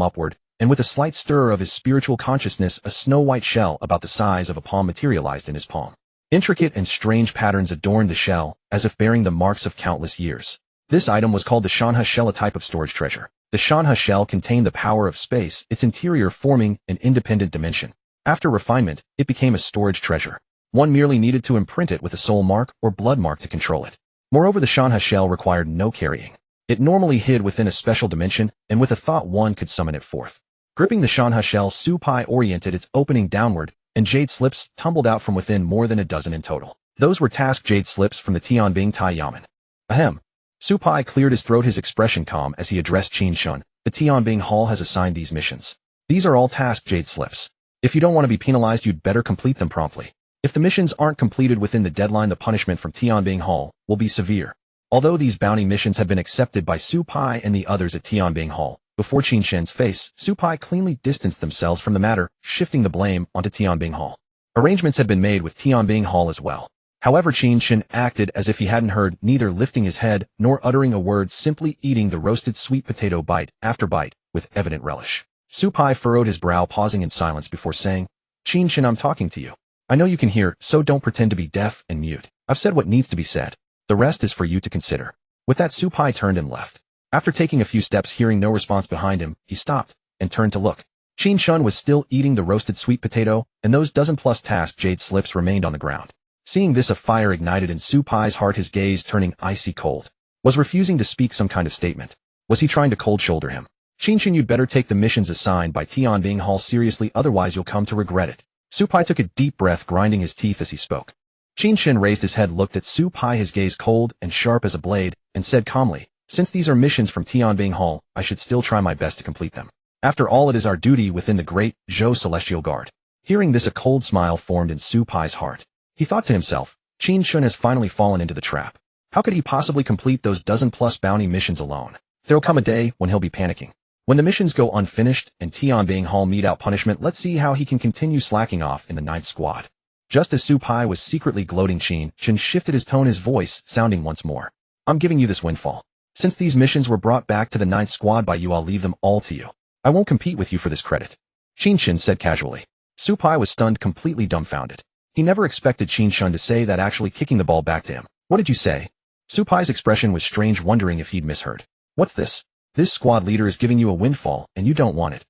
Speaker 1: upward, and with a slight stir of his spiritual consciousness, a snow-white shell about the size of a palm materialized in his palm. Intricate and strange patterns adorned the shell, as if bearing the marks of countless years. This item was called the Shanhe shell, a type of storage treasure. The Shanhe shell contained the power of space, its interior forming an independent dimension. After refinement, it became a storage treasure. One merely needed to imprint it with a soul mark or blood mark to control it. Moreover, the Shanhe shell required no carrying. It normally hid within a special dimension, and with a thought one could summon it forth. Gripping the Shanhe shell, Su Pai oriented its opening downward, and jade slips tumbled out from within, more than a dozen in total. Those were task jade slips from the Tianbing Taiyamen. Ahem. Su Pai cleared his throat, his expression calm as he addressed Qin Chen. The Tianbing Hall has assigned these missions. These are all task jade slips. If you don't want to be penalized, you'd better complete them promptly. If the missions aren't completed within the deadline, the punishment from Tianbing Hall will be severe. Although these bounty missions had been accepted by Su Pai and the others at Tianbing Hall, before Qin Chen's face, Su Pai cleanly distanced themselves from the matter, shifting the blame onto Tianbing Hall. Arrangements had been made with Tianbing Hall as well. However, Qin Chen acted as if he hadn't heard, neither lifting his head nor uttering a word, simply eating the roasted sweet potato bite after bite with evident relish. Su Pai furrowed his brow, pausing in silence before saying, Qin Chen, I'm talking to you. I know you can hear, so don't pretend to be deaf and mute. I've said what needs to be said. The rest is for you to consider. With that, Supai turned and left. After taking a few steps, hearing no response behind him, he stopped and turned to look. Qin Chen was still eating the roasted sweet potato, and those dozen-plus task jade slips remained on the ground. Seeing this, a fire ignited in Supai's heart, his gaze turning icy cold. Was refusing to speak some kind of statement? Was he trying to cold shoulder him? Qin Chen, you'd better take the missions assigned by Tianbing Hall seriously, otherwise you'll come to regret it. Supai took a deep breath, grinding his teeth as he spoke. Qin Chen raised his head, looked at Supai, his gaze cold and sharp as a blade, and said calmly, since these are missions from Tianbing Hall, I should still try my best to complete them. After all, it is our duty within the great Zhou Celestial Guard. Hearing this, a cold smile formed in Supai's heart. He thought to himself, Qin Chen has finally fallen into the trap. How could he possibly complete those dozen-plus bounty missions alone? There'll come a day when he'll be panicking. When the missions go unfinished and Tianbing Hall mete out punishment, let's see how he can continue slacking off in the 9th Squad. Just as Supai was secretly gloating, Qin Chen shifted his tone, his voice sounding once more. I'm giving you this windfall. Since these missions were brought back to the 9th Squad by you, I'll leave them all to you. I won't compete with you for this credit. Qin Chen said casually. Supai was stunned, completely dumbfounded. He never expected Qin Chen to say that, actually kicking the ball back to him. What did you say? Supai's expression was strange, wondering if he'd misheard. What's this? This squad leader is giving you a windfall, and you don't want it.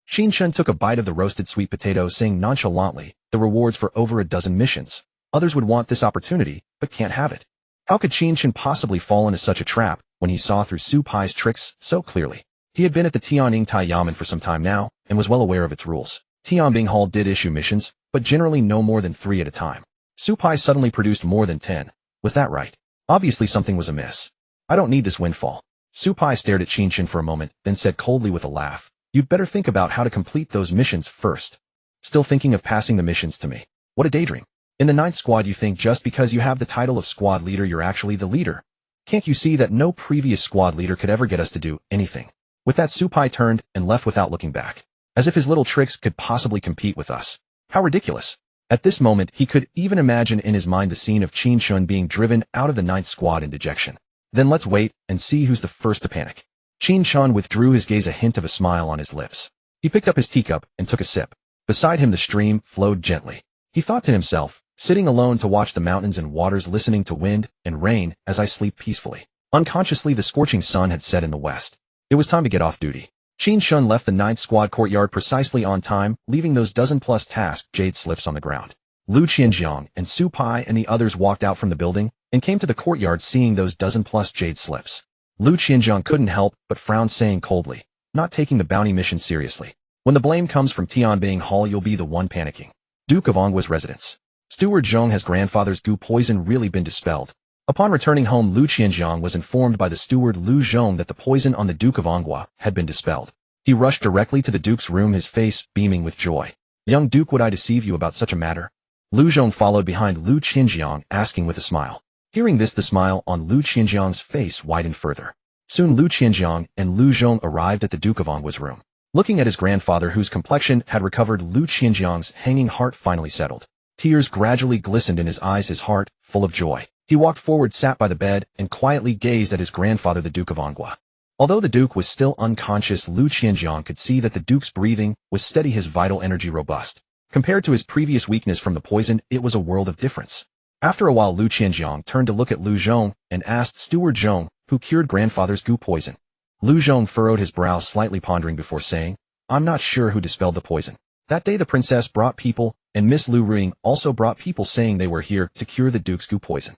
Speaker 1: Qin Chen took a bite of the roasted sweet potato, saying nonchalantly, the rewards for over a dozen missions. Others would want this opportunity, but can't have it. How could Qin Chen possibly fall into such a trap when he saw through Supai's tricks so clearly? He had been at the Tianning Tai Yamen for some time now, and was well aware of its rules. Tianbing Hall did issue missions, but generally no more than 3 at a time. Supai suddenly produced more than 10. Was that right? Obviously something was amiss. I don't need this windfall. Supai stared at Qin Chen for a moment, then said coldly with a laugh, you'd better think about how to complete those missions first. Still thinking of passing the missions to me? What a daydream. In the 9th Squad, you think just because you have the title of squad leader you're actually the leader. Can't you see that no previous squad leader could ever get us to do anything? With that, Supai turned and left without looking back. As if his little tricks could possibly compete with us. How ridiculous. At this moment, he could even imagine in his mind the scene of Qin Chen being driven out of the 9th Squad in dejection. Then let's wait and see who's the first to panic. Qin Chen withdrew his gaze, a hint of a smile on his lips. He picked up his teacup and took a sip. Beside him, the stream flowed gently. He thought to himself, sitting alone to watch the mountains and waters, listening to wind and rain as I sleep peacefully. Unconsciously, the scorching sun had set in the west. It was time to get off duty. Qin Chen left the 9th Squad courtyard precisely on time, leaving those dozen-plus tasked jade slips on the ground. Lu Qianjiang and Supai and the others walked out from the building and came to the courtyard, seeing those dozen-plus jade slips. Lu Qianjiang couldn't help but frown, saying coldly, not taking the bounty mission seriously. When the blame comes from Tianbing Hall, you'll be the one panicking. Duke of Anghua's residence. Steward Zhong, has grandfather's goo poison really been dispelled? Upon returning home, Lu Qianjiang was informed by the steward Lu Zhong that the poison on the Duke of Anghua had been dispelled. He rushed directly to the Duke's room, his face beaming with joy. Young Duke, would I deceive you about such a matter? Lu Zhong followed behind Lu Qianjiang, asking with a smile. Hearing this, the smile on Lu Qianjiang's face widened further. Soon Lu Qianjiang and Lu Zhong arrived at the Duke of Anghua's room. Looking at his grandfather, whose complexion had recovered, Lu Qianjiang's hanging heart finally settled. Tears gradually glistened in his eyes, his heart full of joy. He walked forward, sat by the bed, and quietly gazed at his grandfather, the Duke of Anghua. Although the Duke was still unconscious, Lu Qianjiang could see that the Duke's breathing was steady, his vital energy robust. Compared to his previous weakness from the poison, it was a world of difference. After a while, Lu Qianjiang turned to look at Lu Zhong and asked, Steward Zhong, who cured grandfather's goo poison? Lu Zhong furrowed his brow, slightly pondering before saying, I'm not sure who dispelled the poison. That day the princess brought people, and Miss Lu Ring also brought people, saying they were here to cure the Duke's goo poison.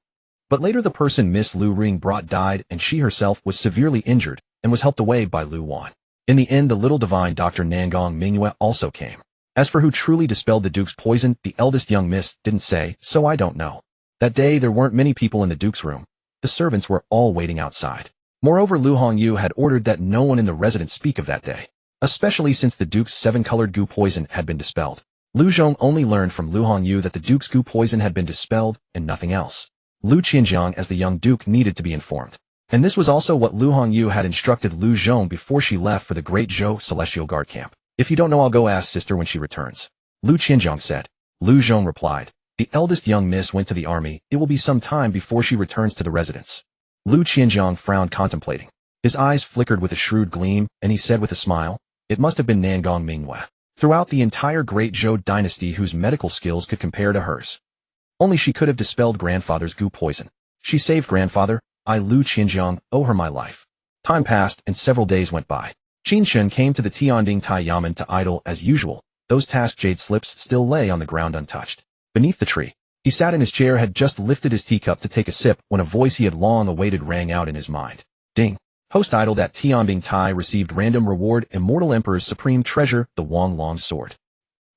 Speaker 1: But later the person Miss Lu Ring brought died, and she herself was severely injured and was helped away by Lu Wan. In the end, the little divine Dr. Nangong Mingyue also came. As for who truly dispelled the Duke's poison, the eldest young miss didn't say, so I don't know. That day there weren't many people in the Duke's room. The servants were all waiting outside. Moreover, Lu Hongyu had ordered that no one in the residence speak of that day, especially since the Duke's 7-colored goo poison had been dispelled. Lu Zhong only learned from Lu Hongyu that the Duke's goo poison had been dispelled and nothing else. Lu Qianjiang, as the young Duke, needed to be informed. And this was also what Lu Hongyu had instructed Lu Zhong before she left for the Great Zhou Celestial Guard camp. If you don't know, I'll go ask sister when she returns. Lu Qianjiang said. Lu Zhong replied. The eldest young miss went to the army. It will be some time before she returns to the residence. Lu Qianjiang frowned, contemplating. His eyes flickered with a shrewd gleam, and he said with a smile, it must have been Nangong Mingyue. throughout the entire Great Zhou dynasty whose medical skills could compare to hers. Only she could have dispelled grandfather's goo poison. She saved grandfather. I, Lu Qianjiang, owe her my life. Time passed and several days went by. Qin Chen came to the Tianding Tai Yamen to idle as usual. Those task jade slips still lay on the ground untouched. Beneath the tree, he sat in his chair, had just lifted his teacup to take a sip when a voice he had long awaited rang out in his mind. Ding. Post idle that Tianding Tai received random reward Immortal Emperor's supreme treasure, the Wang Long's sword.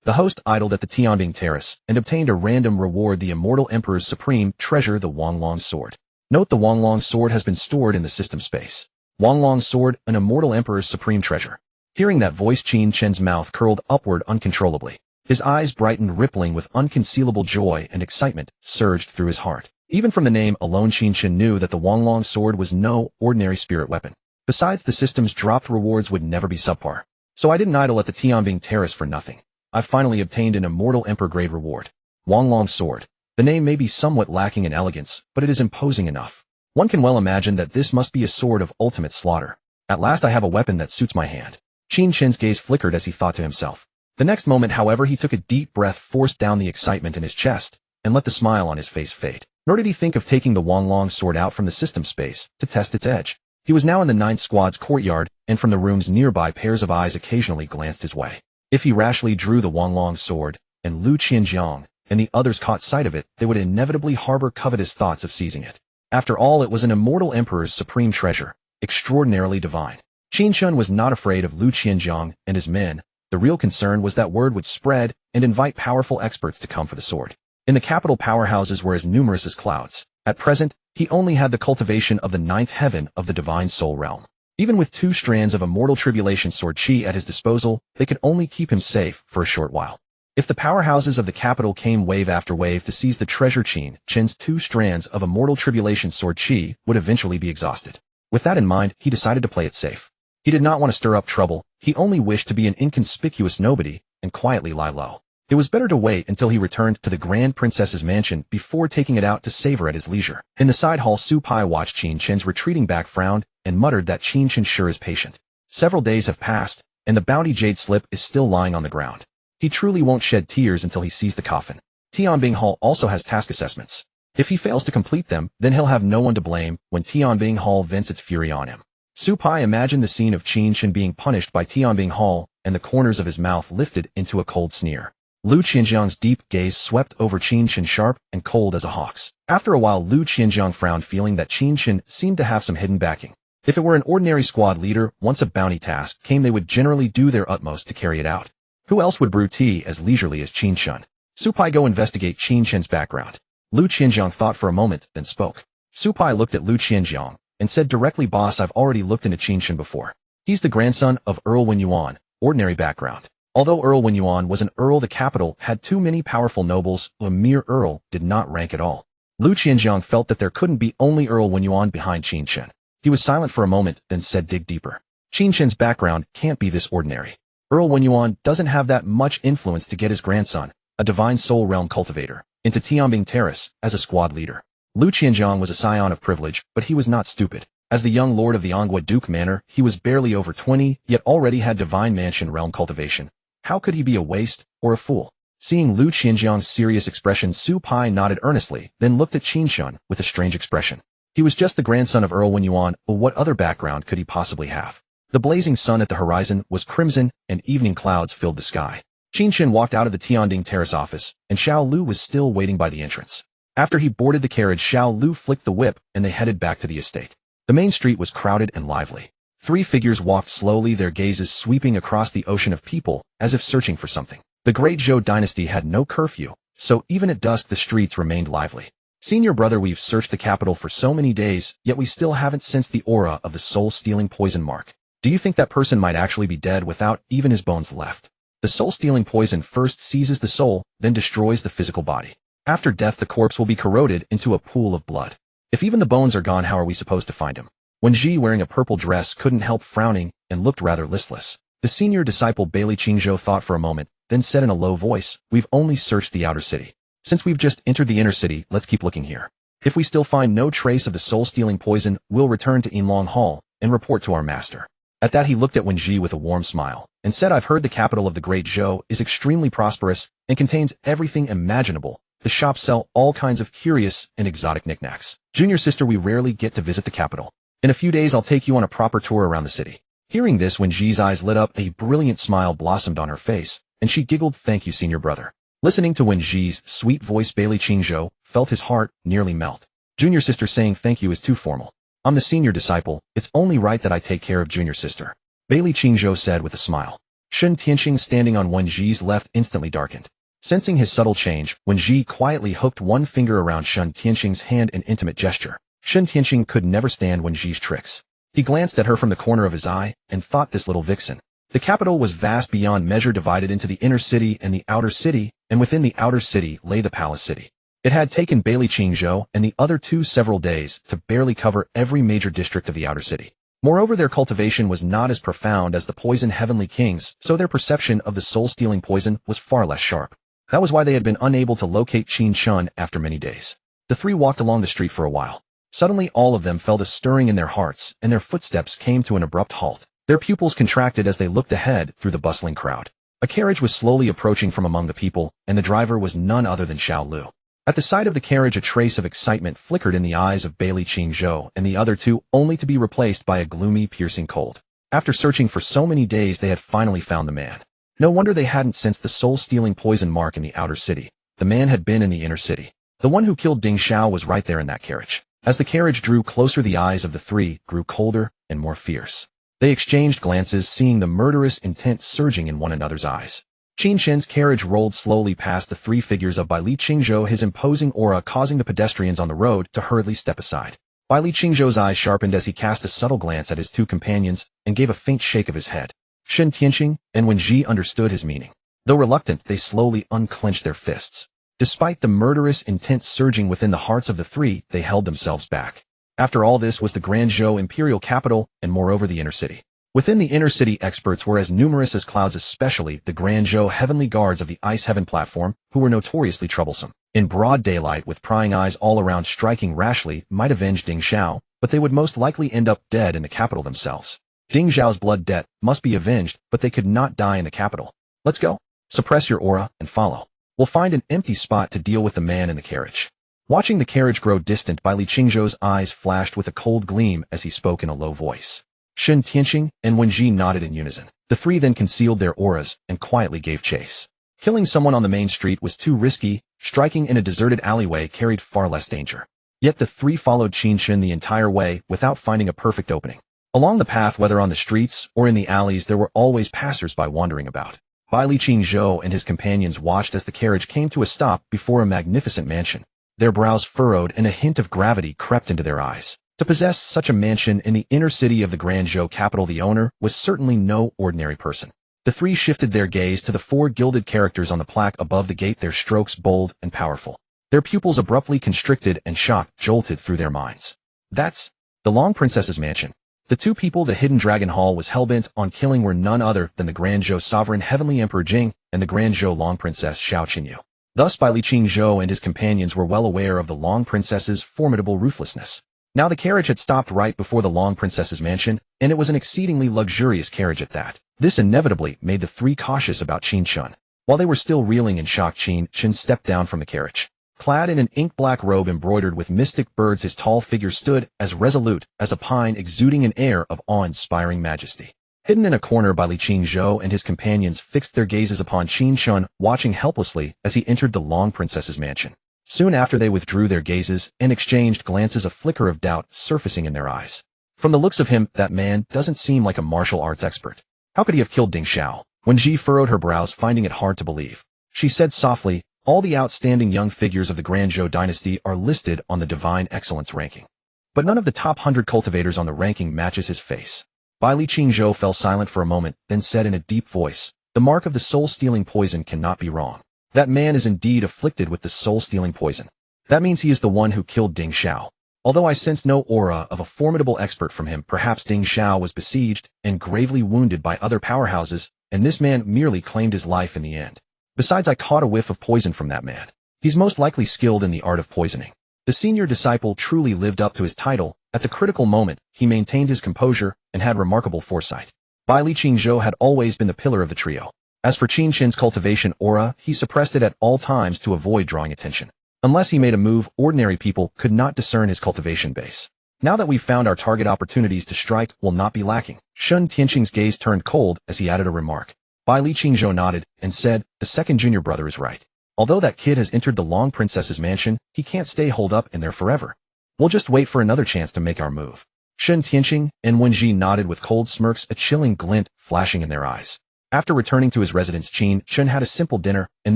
Speaker 1: The host idled at the Tianding Terrace and obtained a random reward, the Immortal Emperor's supreme treasure, the Wang Long's sword. Note the Wang Long's sword has been stored in the system space. Wang Long's sword, an Immortal Emperor's supreme treasure. Hearing that voice, Qin Chen's mouth curled upward uncontrollably. His eyes brightened, rippling with unconcealable joy, and excitement surged through his heart. Even from the name alone, Qin Chen knew that the Wang Long sword was no ordinary spirit weapon. Besides, the system's dropped rewards would never be subpar. So I didn't idle at the Tianbing Terrace for nothing. I finally obtained an Immortal Emperor grade reward. Wang Long sword. The name may be somewhat lacking in elegance, but it is imposing enough. One can well imagine that this must be a sword of ultimate slaughter. At last I have a weapon that suits my hand. Qin Chen's gaze flickered as he thought to himself. The next moment, however, he took a deep breath, forced down the excitement in his chest, and let the smile on his face fade. Nor did he think of taking the Wang Long sword out from the system space to test its edge. He was now in the 9th Squad's courtyard, and from the rooms nearby pairs of eyes occasionally glanced his way. If he rashly drew the Wang Long sword, and Lu Qianjiang and the others caught sight of it, they would inevitably harbor covetous thoughts of seizing it. After all, it was an Immortal Emperor's supreme treasure, extraordinarily divine. Qin Chen was not afraid of Lu Qianjiang and his men. The real concern was that word would spread and invite powerful experts to come for the sword. In the capital, powerhouses were as numerous as clouds. At present, he only had the cultivation of the 9th heaven of the divine soul realm. Even with 2 strands of Immortal Tribulation sword chi at his disposal, they could only keep him safe for a short while. If the powerhouses of the capital came wave after wave to seize the treasure, Qin Chen's 2 strands of Immortal Tribulation sword chi would eventually be exhausted. With that in mind, he decided to play it safe. He did not want to stir up trouble. He only wished to be an inconspicuous nobody and quietly lie low. It was better to wait until he returned to the Grand Princess's mansion before taking it out to savor at his leisure. In the side hall, Su Pai watched Qin Chen's retreating back, frowned, and muttered that Qin Chen sure is patient. Several days have passed, and the bounty jade slip is still lying on the ground. He truly won't shed tears until he sees the coffin. Tianbing Hall also has task assessments. If he fails to complete them, then he'll have no one to blame when Tianbing Hall vents its fury on him. Su Pai imagined the scene of Qin Chen being punished by Tianbing Hall, and the corners of his mouth lifted into a cold sneer. Lu Qianjiang's deep gaze swept over Qin Chen, sharp and cold as a hawk's. After a while, Lu Qianjiang frowned, feeling that Qin Chen seemed to have some hidden backing. If it were an ordinary squad leader, once a bounty task came, they would generally do their utmost to carry it out. Who else would brew tea as leisurely as Qin Chen? Su Pai, go investigate Qin Chen's background. Lu Qianjiang thought for a moment, then spoke. Su Pai looked at Lu Qianjiang and said directly, boss, I've already looked into Qin Chen before. He's the grandson of Earl Wen Yuan, ordinary background. Although Earl Wen Yuan was an earl, the capital had too many powerful nobles. A mere earl did not rank at all. Lu Qianjiang felt that there couldn't be only Earl Wen Yuan behind Qin Chen. He was silent for a moment, then said, dig deeper. Qin Chen's background can't be this ordinary. Earl Wen Yuan doesn't have that much influence to get his grandson, a divine soul realm cultivator, into Tianbing Terrace as a squad leader. Lu Qianjiang was a scion of privilege, but he was not stupid. As the young lord of the Angua Duke Manor, he was barely over 20, yet already had divine mansion realm cultivation. How could he be a waste or a fool? Seeing Lu Qianjiang's serious expression, Su Pai nodded earnestly, then looked at Qin Chen with a strange expression. He was just the grandson of Earl Wen Yuan, but what other background could he possibly have? The blazing sun at the horizon was crimson, and evening clouds filled the sky. Qin Chen walked out of the Tianding Terrace office, and Xiao Lu was still waiting by the entrance. After he boarded the carriage, Xiao Lu flicked the whip, and they headed back to the estate. The main street was crowded and lively. 3 figures walked slowly, their gazes sweeping across the ocean of people, as if searching for something. The Great Zhou dynasty had no curfew, so even at dusk the streets remained lively. Senior brother, we've searched the capital for so many days, yet we still haven't sensed the aura of the soul-stealing poison mark. Do you think that person might actually be dead without even his bones left? The soul-stealing poison first seizes the soul, then destroys the physical body. After death, the corpse will be corroded into a pool of blood. If even the bones are gone, how are we supposed to find him? Wen Ji, wearing a purple dress, couldn't help frowning and looked rather listless. The senior disciple Bailey Qingzhou thought for a moment, then said in a low voice, we've only searched the outer city. Since we've just entered the inner city, let's keep looking here. If we still find no trace of the soul-stealing poison, we'll return to Yinlong Hall and report to our master. At that, he looked at Wen Ji with a warm smile, and said, "I've heard the capital of the Great Zhou is extremely prosperous and contains everything imaginable. The shops sell all kinds of curious and exotic knickknacks. Junior sister, we rarely get to visit the capital. In a few days I'll take you on a proper tour around the city." Hearing this, Wen Ji's eyes lit up, a brilliant smile blossomed on her face, and she giggled, "Thank you, senior brother." Listening to Wen Ji's sweet voice, Bailey Qingzhou felt his heart nearly melt. Junior sister saying thank you is too formal. I'm the senior disciple, it's only right that I take care of junior sister. Bailey Qingzhou said with a smile. Qin Chen standing on Wen Ji's left instantly darkened. Sensing his subtle change, Wen Ji quietly hooked one finger around Qin Tianqing's hand in intimate gesture. Qin Tianqing could never stand Wen Ji's tricks. He glanced at her from the corner of his eye and thought, this little vixen. The capital was vast beyond measure, divided into the inner city and the outer city, and within the outer city lay the palace city. It had taken Bailey Qingzhou and the other two several days to barely cover every major district of the outer city. Moreover, their cultivation was not as profound as the poison heavenly kings, so their perception of the soul-stealing poison was far less sharp. That was why they had been unable to locate Qin Chen after many days. The three walked along the street for a while. Suddenly all of them felt a stirring in their hearts, and their footsteps came to an abrupt halt. Their pupils contracted as they looked ahead through the bustling crowd. A carriage was slowly approaching from among the people, and the driver was none other than Xiao Lu. At the sight of the carriage, a trace of excitement flickered in the eyes of Bailey Qingzhou and the other two, only to be replaced by a gloomy, piercing cold. After searching for so many days, they had finally found the man. No wonder they hadn't sensed the soul-stealing poison mark in the outer city. The man had been in the inner city. The one who killed Ding Xiao was right there in that carriage. As the carriage drew closer, the eyes of the three grew colder and more fierce. They exchanged glances, seeing the murderous intent surging in one another's eyes. Qin Chen's carriage rolled slowly past the three figures of Bailey Qingzhou, his imposing aura causing the pedestrians on the road to hurriedly step aside. Bailey Qingzhou's eyes sharpened as he cast a subtle glance at his two companions and gave a faint shake of his head. Qin Tianqing and Wen Ji understood his meaning. Though reluctant, they slowly unclenched their fists. Despite the murderous intent surging within the hearts of the three, they held themselves back. After all, this was the Grand Zhou imperial capital and moreover the inner city. Within the inner city, experts were as numerous as clouds, especially the Grand Zhou heavenly guards of the Ice Heaven platform, who were notoriously troublesome. In broad daylight, with prying eyes all around, striking rashly might avenge Ding Xiao, but they would most likely end up dead in the capital themselves. Ding Xiao's blood debt must be avenged, but they could not die in the capital. Let's go. Suppress your aura and follow. We'll find an empty spot to deal with the man in the carriage. Watching the carriage grow distant, Bailey Qingzhou's eyes flashed with a cold gleam as he spoke in a low voice. Qin Tianqing and Wen Ji nodded in unison. The three then concealed their auras and quietly gave chase. Killing someone on the main street was too risky. Striking in a deserted alleyway carried far less danger. Yet the three followed Qin Chen the entire way without finding a perfect opening. Along the path, whether on the streets or in the alleys, there were always passers-by wandering about. Bailey Qingzhou and his companions watched as the carriage came to a stop before a magnificent mansion. Their brows furrowed and a hint of gravity crept into their eyes. To possess such a mansion in the inner city of the Grand Zhou capital, the owner was certainly no ordinary person. The three shifted their gaze to the four gilded characters on the plaque above the gate, their strokes bold and powerful. Their pupils abruptly constricted and shock jolted through their minds. That's the Long Princess's mansion. The two people the Hidden Dragon Hall was hellbent on killing were none other than the Grand Zhou Sovereign Heavenly Emperor Jing and the Grand Zhou Long Princess Xiao Qinyu. Thus, Bailey Qingzhou and his companions were well aware of the Long Princess's formidable ruthlessness. Now the carriage had stopped right before the Long Princess's mansion, and it was an exceedingly luxurious carriage at that. This inevitably made the three cautious about Qin Chen. While they were still reeling in shock, Qin Chen stepped down from the carriage. Clad in an ink-black robe embroidered with mystic birds, his tall figure stood as resolute as a pine, exuding an air of awe-inspiring majesty. Hidden in a corner, Bailey Qingzhou and his companions fixed their gazes upon Qin Chen, watching helplessly as he entered the Long Princess's mansion. Soon after, they withdrew their gazes and exchanged glances, a flicker of doubt surfacing in their eyes. From the looks of him, that man doesn't seem like a martial arts expert. How could he have killed Ding Xiao? Wen Ji furrowed her brows, finding it hard to believe. She said softly, all the outstanding young figures of the Grand Zhou dynasty are listed on the Divine Excellence ranking. But none of the top 100 cultivators on the ranking matches his face. Bailey Qingzhou fell silent for a moment, then said in a deep voice, the mark of the soul-stealing poison cannot be wrong. That man is indeed afflicted with the soul-stealing poison. That means he is the one who killed Ding Xiao. Although I sensed no aura of a formidable expert from him, perhaps Ding Xiao was besieged and gravely wounded by other powerhouses, and this man merely claimed his life in the end. Besides, I caught a whiff of poison from that man. He's most likely skilled in the art of poisoning. The senior disciple truly lived up to his title. At the critical moment, he maintained his composure and had remarkable foresight. Bai Li Qingzhou had always been the pillar of the trio. As for Qin Chen's cultivation aura, he suppressed it at all times to avoid drawing attention. Unless he made a move, ordinary people could not discern his cultivation base. Now that we've found our target, opportunities to strike will not be lacking. Shun Tianqing's gaze turned cold as he added a remark. Bai Li Qingzhou nodded and said, the second junior brother is right. Although that kid has entered the Long Princess's mansion, he can't stay holed up in there forever. We'll just wait for another chance to make our move. Shun Tianqing and Wenji nodded with cold smirks, a chilling glint flashing in their eyes. After returning to his residence, Qin Chen had a simple dinner and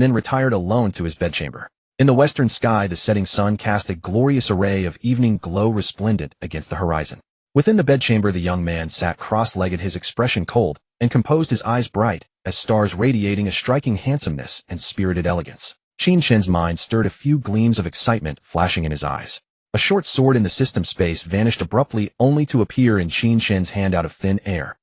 Speaker 1: then retired alone to his bedchamber. In the western sky, the setting sun cast a glorious array of evening glow resplendent against the horizon. Within the bedchamber, the young man sat cross-legged, his expression cold and composed, his eyes bright as stars, radiating a striking handsomeness and spirited elegance. Qin Chen's mind stirred, a few gleams of excitement flashing in his eyes. A short sword in the system space vanished abruptly, only to appear in Qin Chen's hand out of thin air.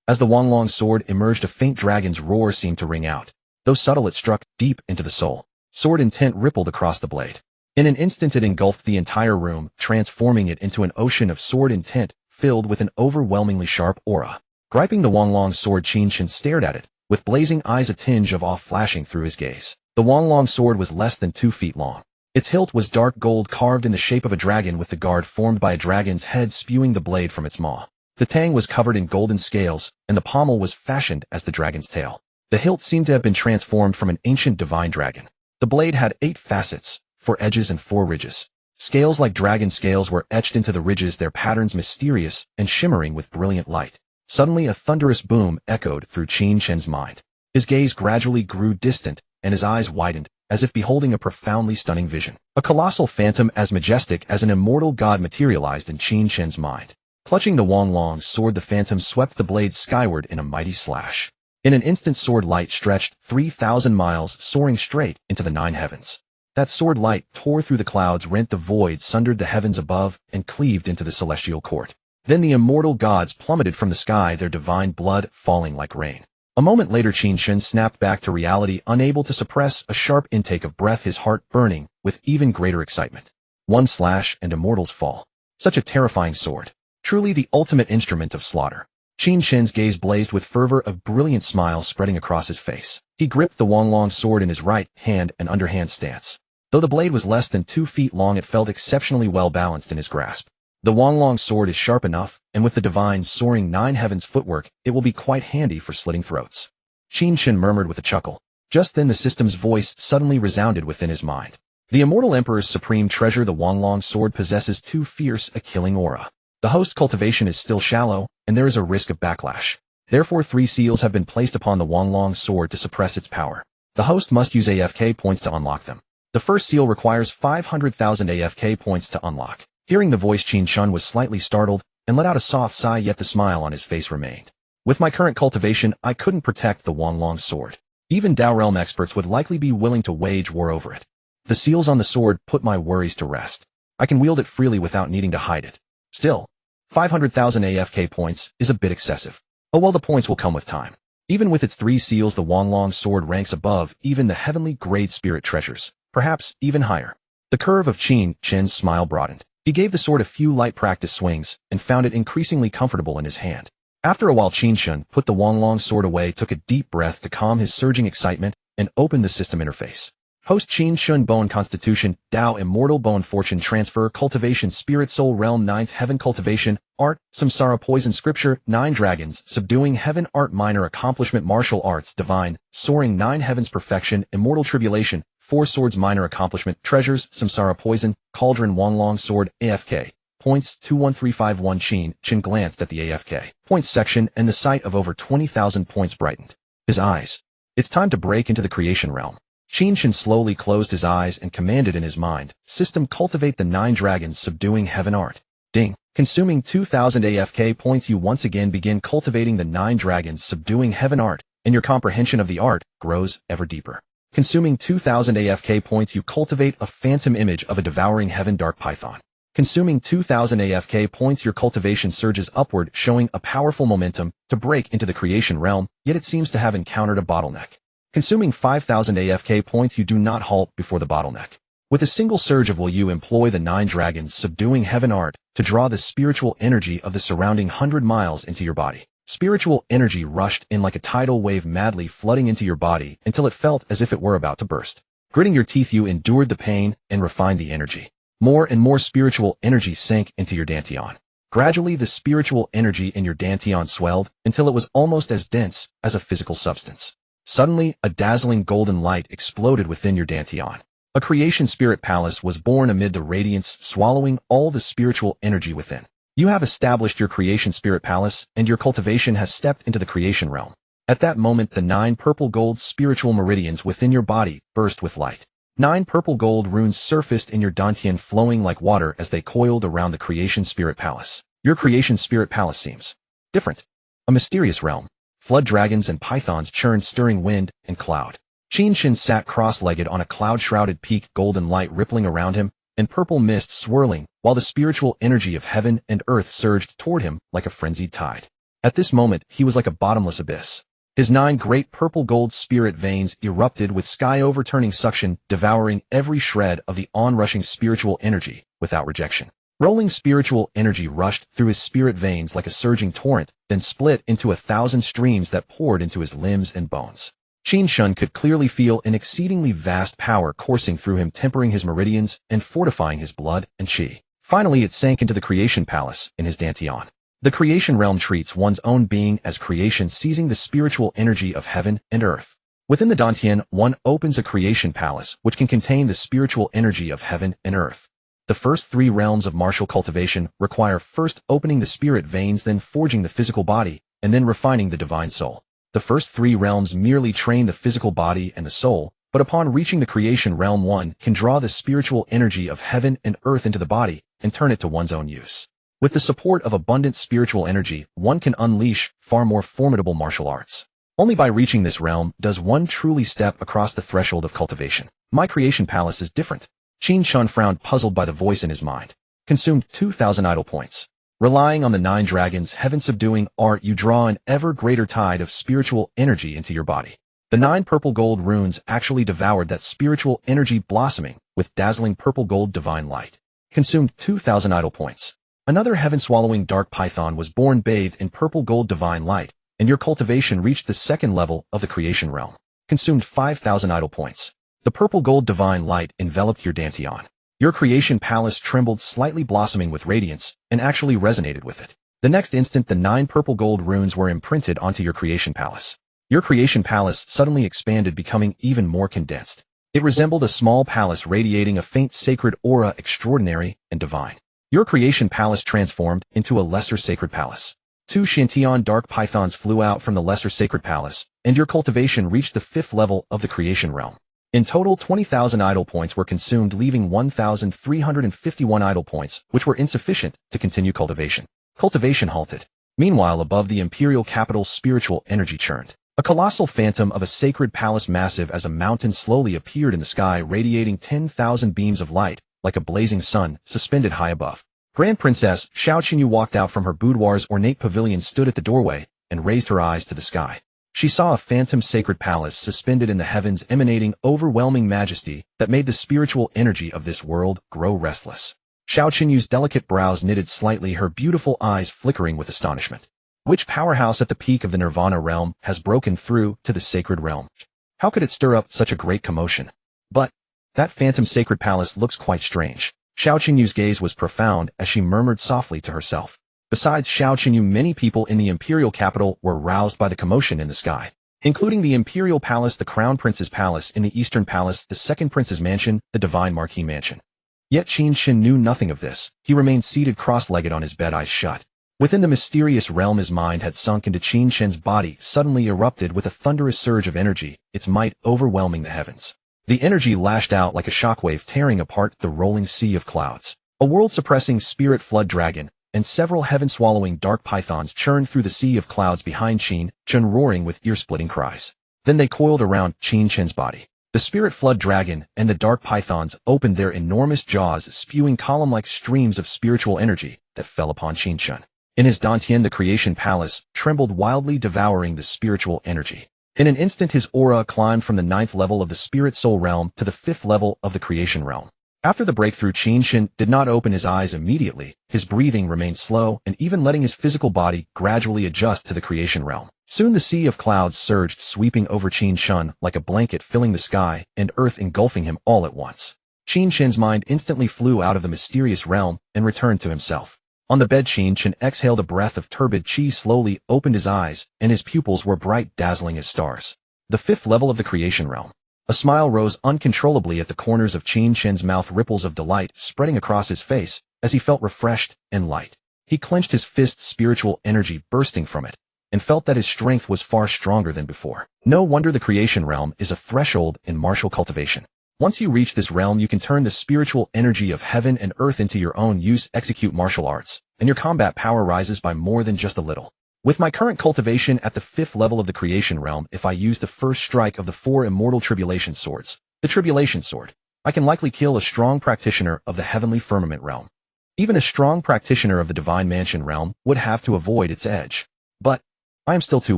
Speaker 1: As the Wanglong sword emerged, a faint dragon's roar seemed to ring out. Though subtle, it struck deep into the soul. Sword intent rippled across the blade. In an instant, it engulfed the entire room, transforming it into an ocean of sword intent, filled with an overwhelmingly sharp aura. Griping the Wanglong sword, Qin Chen stared at it, with blazing eyes, a tinge of awe flashing through his gaze. The Wanglong sword was less than 2 feet long. Its hilt was dark gold, carved in the shape of a dragon, with the guard formed by a dragon's head spewing the blade from its maw. The tang was covered in golden scales, and the pommel was fashioned as the dragon's tail. The hilt seemed to have been transformed from an ancient divine dragon. The blade had 8 facets, 4 edges and 4 ridges. Scales like dragon scales were etched into the ridges, their patterns mysterious and shimmering with brilliant light. Suddenly, a thunderous boom echoed through Qin Chen's mind. His gaze gradually grew distant, and his eyes widened, as if beholding a profoundly stunning vision. A colossal phantom as majestic as an immortal god materialized in Qin Chen's mind. Clutching the Wanglong sword, the phantom swept the blade skyward in a mighty slash. In an instant, sword light stretched 3,000 miles, soaring straight into the 9 heavens. That sword light tore through the clouds, rent the void, sundered the heavens above, and cleaved into the celestial court. Then the immortal gods plummeted from the sky, their divine blood falling like rain. A moment later, Qin Chen snapped back to reality, unable to suppress a sharp intake of breath, his heart burning with even greater excitement. One slash and immortals fall. Such a terrifying sword. Truly the ultimate instrument of slaughter. Qin Chen's gaze blazed with fervor, a brilliant smile spreading across his face. He gripped the Wanglong sword in his right hand, an underhand stance. Though the blade was less than 2 feet long, it felt exceptionally well balanced in his grasp. The Wanglong sword is sharp enough, and with the divine soaring 9 heavens footwork, it will be quite handy for slitting throats. Qin Chen murmured with a chuckle. Just then, the system's voice suddenly resounded within his mind. The Immortal Emperor's supreme treasure, the Wanglong sword, possesses too fierce a killing aura. The host's cultivation is still shallow, and there is a risk of backlash. Therefore, 3 seals have been placed upon the Wanglong sword to suppress its power. The host must use AFK points to unlock them. The first seal requires 500,000 AFK points to unlock. Hearing the voice, Qin Chen was slightly startled and let out a soft sigh, yet the smile on his face remained. With my current cultivation, I couldn't protect the Wanglong sword. Even Dao Realm experts would likely be willing to wage war over it. The seals on the sword put my worries to rest. I can wield it freely without needing to hide it. Still, 500,000 AFK points is a bit excessive. Oh well, the points will come with time. Even with its 3 seals, the Wanglong sword ranks above even the heavenly grade spirit treasures, perhaps even higher. The curve of Qin Chen's smile broadened. He gave the sword a few light practice swings and found it increasingly comfortable in his hand. After a while, Qin Chen put the Wanglong sword away, took a deep breath to calm his surging excitement, and opened the system interface. Host Qin Chen Bone Constitution, Dao Immortal Bone Fortune Transfer, Cultivation Spirit Soul Realm 9th Heaven Cultivation, Art, Samsara Poison Scripture, 9 Dragons, Subduing Heaven Art Minor Accomplishment Martial Arts Divine, Soaring 9 Heavens Perfection, Immortal Tribulation, 4 Swords Minor Accomplishment, Treasures, Samsara Poison, Cauldron Wanglong Sword, AFK. Points 21351. Qin Chen glanced at the AFK points section and the sight of over 20,000 points brightened his eyes. It's time to break into the creation realm. Qin Chen slowly closed his eyes and commanded in his mind, System, cultivate the 9 dragons, subduing heaven art. Ding. Consuming 2,000 AFK points, you once again begin cultivating the 9 dragons, subduing heaven art, and your comprehension of the art grows ever deeper. Consuming 2,000 AFK points, you cultivate a phantom image of a devouring heaven dark python. Consuming 2,000 AFK points, your cultivation surges upward, showing a powerful momentum to break into the creation realm, yet it seems to have encountered a bottleneck. Consuming 5,000 AFK points, you do not halt before the bottleneck. With a single surge of will, you employ the 9 dragons, subduing heaven art, to draw the spiritual energy of the surrounding 100 miles into your body. Spiritual energy rushed in like a tidal wave, madly flooding into your body until it felt as if it were about to burst. Gritting your teeth, you endured the pain and refined the energy. More and more spiritual energy sank into your dantian. Gradually, the spiritual energy in your dantian swelled until it was almost as dense as a physical substance. Suddenly, a dazzling golden light exploded within your dantian. A creation spirit palace was born amid the radiance, swallowing all the spiritual energy within. You have established your creation spirit palace, and your cultivation has stepped into the creation realm. At that moment, the 9 purple gold spiritual meridians within your body burst with light. 9 purple gold runes surfaced in your dantian, flowing like water as they coiled around the creation spirit palace. Your creation spirit palace seems different. A mysterious realm. Flood dragons and pythons churned, stirring wind and cloud. Qin Chen sat cross-legged on a cloud-shrouded peak, golden light rippling around him, and purple mist swirling, while the spiritual energy of heaven and earth surged toward him like a frenzied tide. At this moment, he was like a bottomless abyss. His 9 great purple-gold spirit veins erupted with sky-overturning suction, devouring every shred of the onrushing spiritual energy without rejection. Rolling spiritual energy rushed through his spirit veins like a surging torrent, then split into 1,000 streams that poured into his limbs and bones. Qin Chen could clearly feel an exceedingly vast power coursing through him, tempering his meridians and fortifying his blood and qi. Finally, it sank into the creation palace in his dantian. The creation realm treats one's own being as creation, seizing the spiritual energy of heaven and earth. Within the dantian, one opens a creation palace, which can contain the spiritual energy of heaven and earth. The first 3 realms of martial cultivation require first opening the spirit veins, then forging the physical body, and then refining the divine soul. The first 3 realms merely train the physical body and the soul, but upon reaching the creation realm, one can draw the spiritual energy of heaven and earth into the body and turn it to one's own use. With the support of abundant spiritual energy, one can unleash far more formidable martial arts. Only by reaching this realm does one truly step across the threshold of cultivation. My creation palace is different. Qin Chen frowned, puzzled by the voice in his mind. Consumed 2,000 idle points. Relying on the 9 dragons, heaven-subduing art, you draw an ever greater tide of spiritual energy into your body. The 9 purple gold runes actually devoured that spiritual energy, blossoming with dazzling purple gold divine light. Consumed 2,000 idle points. Another heaven-swallowing dark python was born, bathed in purple gold divine light, and your cultivation reached the 2nd level of the creation realm. Consumed 5,000 idle points. The purple gold divine light enveloped your dantian. Your creation palace trembled slightly, blossoming with radiance, and actually resonated with it. The next instant, the 9 purple gold runes were imprinted onto your creation palace. Your creation palace suddenly expanded, becoming even more condensed. It resembled a small palace radiating a faint sacred aura, extraordinary and divine. Your creation palace transformed into a lesser sacred palace. 2 Shantian dark pythons flew out from the lesser sacred palace, and your cultivation reached the 5th level of the creation realm. In total, 20,000 idle points were consumed, leaving 1,351 idle points, which were insufficient to continue cultivation. Cultivation halted. Meanwhile, above the imperial capital, spiritual energy churned. A colossal phantom of a sacred palace, massive as a mountain, slowly appeared in the sky, radiating 10,000 beams of light, like a blazing sun, suspended high above. Grand Princess Xiao Qinyu walked out from her boudoir's ornate pavilion, stood at the doorway, and raised her eyes to the sky. She saw a phantom sacred palace suspended in the heavens, emanating overwhelming majesty that made the spiritual energy of this world grow restless. Xiao Qinyu's delicate brows knitted slightly, her beautiful eyes flickering with astonishment. Which powerhouse at the peak of the Nirvana realm has broken through to the sacred realm? How could it stir up such a great commotion? But that phantom sacred palace looks quite strange. Xiao Qinyu's gaze was profound as she murmured softly to herself. Besides Xiao Qinyu, many people in the imperial capital were roused by the commotion in the sky, including the imperial palace, the crown prince's palace in the eastern palace, the second prince's mansion, the divine marquis mansion. Yet Qin Chen knew nothing of this. He remained seated cross-legged on his bed, eyes shut. Within the mysterious realm, his mind had sunk into. Qin Chen's body suddenly erupted with a thunderous surge of energy, its might overwhelming the heavens. The energy lashed out like a shockwave, tearing apart the rolling sea of clouds. A world-suppressing spirit flood dragon and several heaven-swallowing dark pythons churned through the sea of clouds behind Qin Chen, roaring with ear-splitting cries. Then they coiled around Qin Chen's body. The spirit flood dragon and the dark pythons opened their enormous jaws, spewing column-like streams of spiritual energy that fell upon Qin Chen. In his dantian, the creation palace trembled wildly, devouring the spiritual energy. In an instant, his aura climbed from the 9th level of the spirit soul realm to the 5th level of the creation realm. After the breakthrough, Qin Chen did not open his eyes immediately. His breathing remained slow and even letting his physical body gradually adjust to the creation realm. Soon the sea of clouds surged, sweeping over Qin Chen like a blanket, filling the sky and earth, engulfing him all at once. Qin Chen's mind instantly flew out of the mysterious realm and returned to himself. On the bed, Qin Chen exhaled a breath of turbid chi, slowly opened his eyes, and his pupils were bright, dazzling as stars. The 5th level of the creation realm. A smile rose uncontrollably at the corners of Qin Chen's mouth, ripples of delight spreading across his face as he felt refreshed and light. He clenched his fist, spiritual energy bursting from it, and felt that his strength was far stronger than before. No wonder the creation realm is a threshold in martial cultivation. Once you reach this realm, you can turn the spiritual energy of heaven and earth into your own use, execute martial arts, and your combat power rises by more than just a little. With my current cultivation at the 5th level of the creation realm, if I use the first strike of the 4 immortal tribulation swords, the tribulation sword, I can likely kill a strong practitioner of the heavenly firmament realm. Even a strong practitioner of the divine mansion realm would have to avoid its edge. But I am still too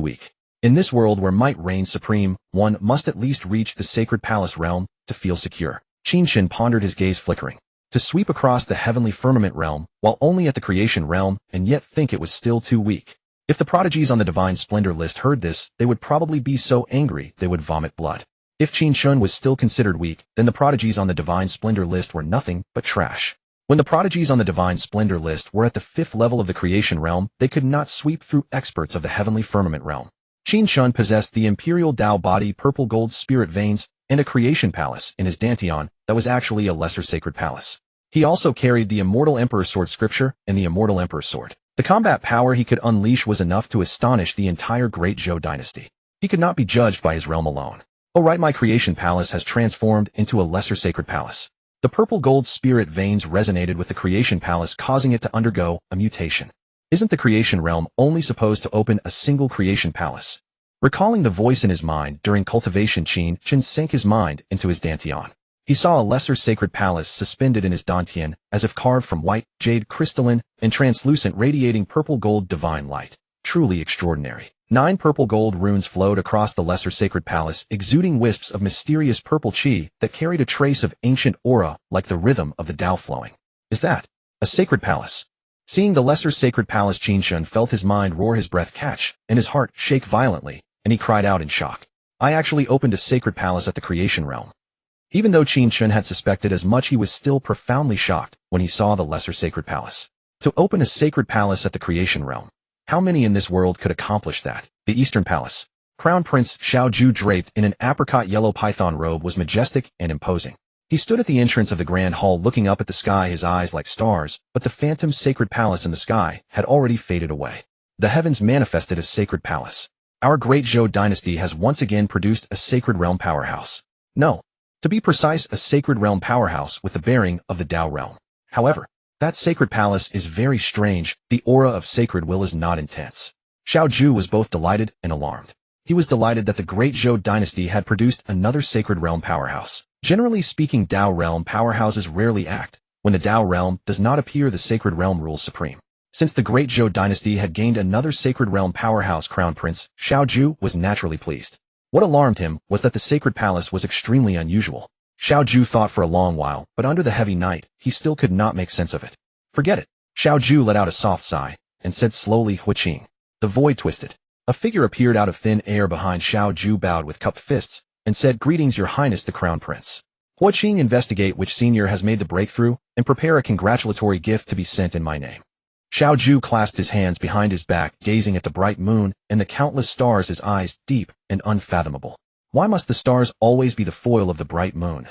Speaker 1: weak. In this world where might reigns supreme, one must at least reach the sacred palace realm to feel secure. Qin Chen pondered, his gaze flickering. To sweep across the heavenly firmament realm while only at the creation realm and yet think it was still too weak. If the prodigies on the Divine Splendor list heard this, they would probably be so angry they would vomit blood. If Qin Chen was still considered weak, then the prodigies on the Divine Splendor list were nothing but trash. When the prodigies on the Divine Splendor list were at the 5th level of the creation realm, they could not sweep through experts of the heavenly firmament realm. Qin Chen possessed the Imperial Tao body, purple gold spirit veins, and a creation palace in his dantian that was actually a lesser sacred palace. He also carried the Immortal Emperor Sword scripture and the Immortal Emperor Sword. The combat power he could unleash was enough to astonish the entire Great Zhou dynasty. He could not be judged by his realm alone. Oh right, my creation palace has transformed into a lesser sacred palace. The purple gold spirit veins resonated with the creation palace, causing it to undergo a mutation. Isn't the creation realm only supposed to open a single creation palace? Recalling the voice in his mind during cultivation, Qin Chen sank his mind into his dantian. He saw a lesser sacred palace suspended in his dantian, as if carved from white, jade, crystalline, and translucent, radiating purple gold divine light. Truly extraordinary. 9 purple gold runes flowed across the lesser sacred palace, exuding wisps of mysterious purple chi that carried a trace of ancient aura like the rhythm of the Tao flowing. Is that a sacred palace? Seeing the lesser sacred palace, Qin Chen felt his mind roar, his breath catch, and his heart shake violently, and he cried out in shock. I actually opened a sacred palace at the creation realm. Even though Qin Chen had suspected as much, he was still profoundly shocked when he saw the lesser sacred palace. To open a sacred palace at the creation realm. How many in this world could accomplish that? The Eastern Palace. Crown Prince Xiao Ju, draped in an apricot yellow python robe, was majestic and imposing. He stood at the entrance of the grand hall, looking up at the sky, his eyes like stars, but the phantom sacred palace in the sky had already faded away. The heavens manifested a sacred palace. Our Great Zhou dynasty has once again produced a sacred realm powerhouse. No. To be precise, a sacred realm powerhouse with the bearing of the Tao realm. However, that sacred palace is very strange. The aura of sacred will is not intense. Xiao Ju was both delighted and alarmed. He was delighted that the Great Zhou dynasty had produced another sacred realm powerhouse. Generally speaking, Tao realm powerhouses rarely act. When the Tao realm does not appear, the sacred realm rules supreme. Since the Great Zhou dynasty had gained another sacred realm powerhouse, Crown Prince Xiao Ju was naturally pleased. What alarmed him was that the sacred palace was extremely unusual. Xiao Ju thought for a long while, but under the heavy night, he still could not make sense of it. Forget it. Xiao Ju let out a soft sigh, and said slowly, Huqing. The void twisted. A figure appeared out of thin air behind Xiao Ju, bowed with cupped fists, and said, Greetings, Your Highness the Crown Prince. Huqing, investigate which senior has made the breakthrough, and prepare a congratulatory gift to be sent in my name. Xiao Ju clasped his hands behind his back, gazing at the bright moon and the countless stars, his eyes deep and unfathomable. Why must the stars always be the foil of the bright moon?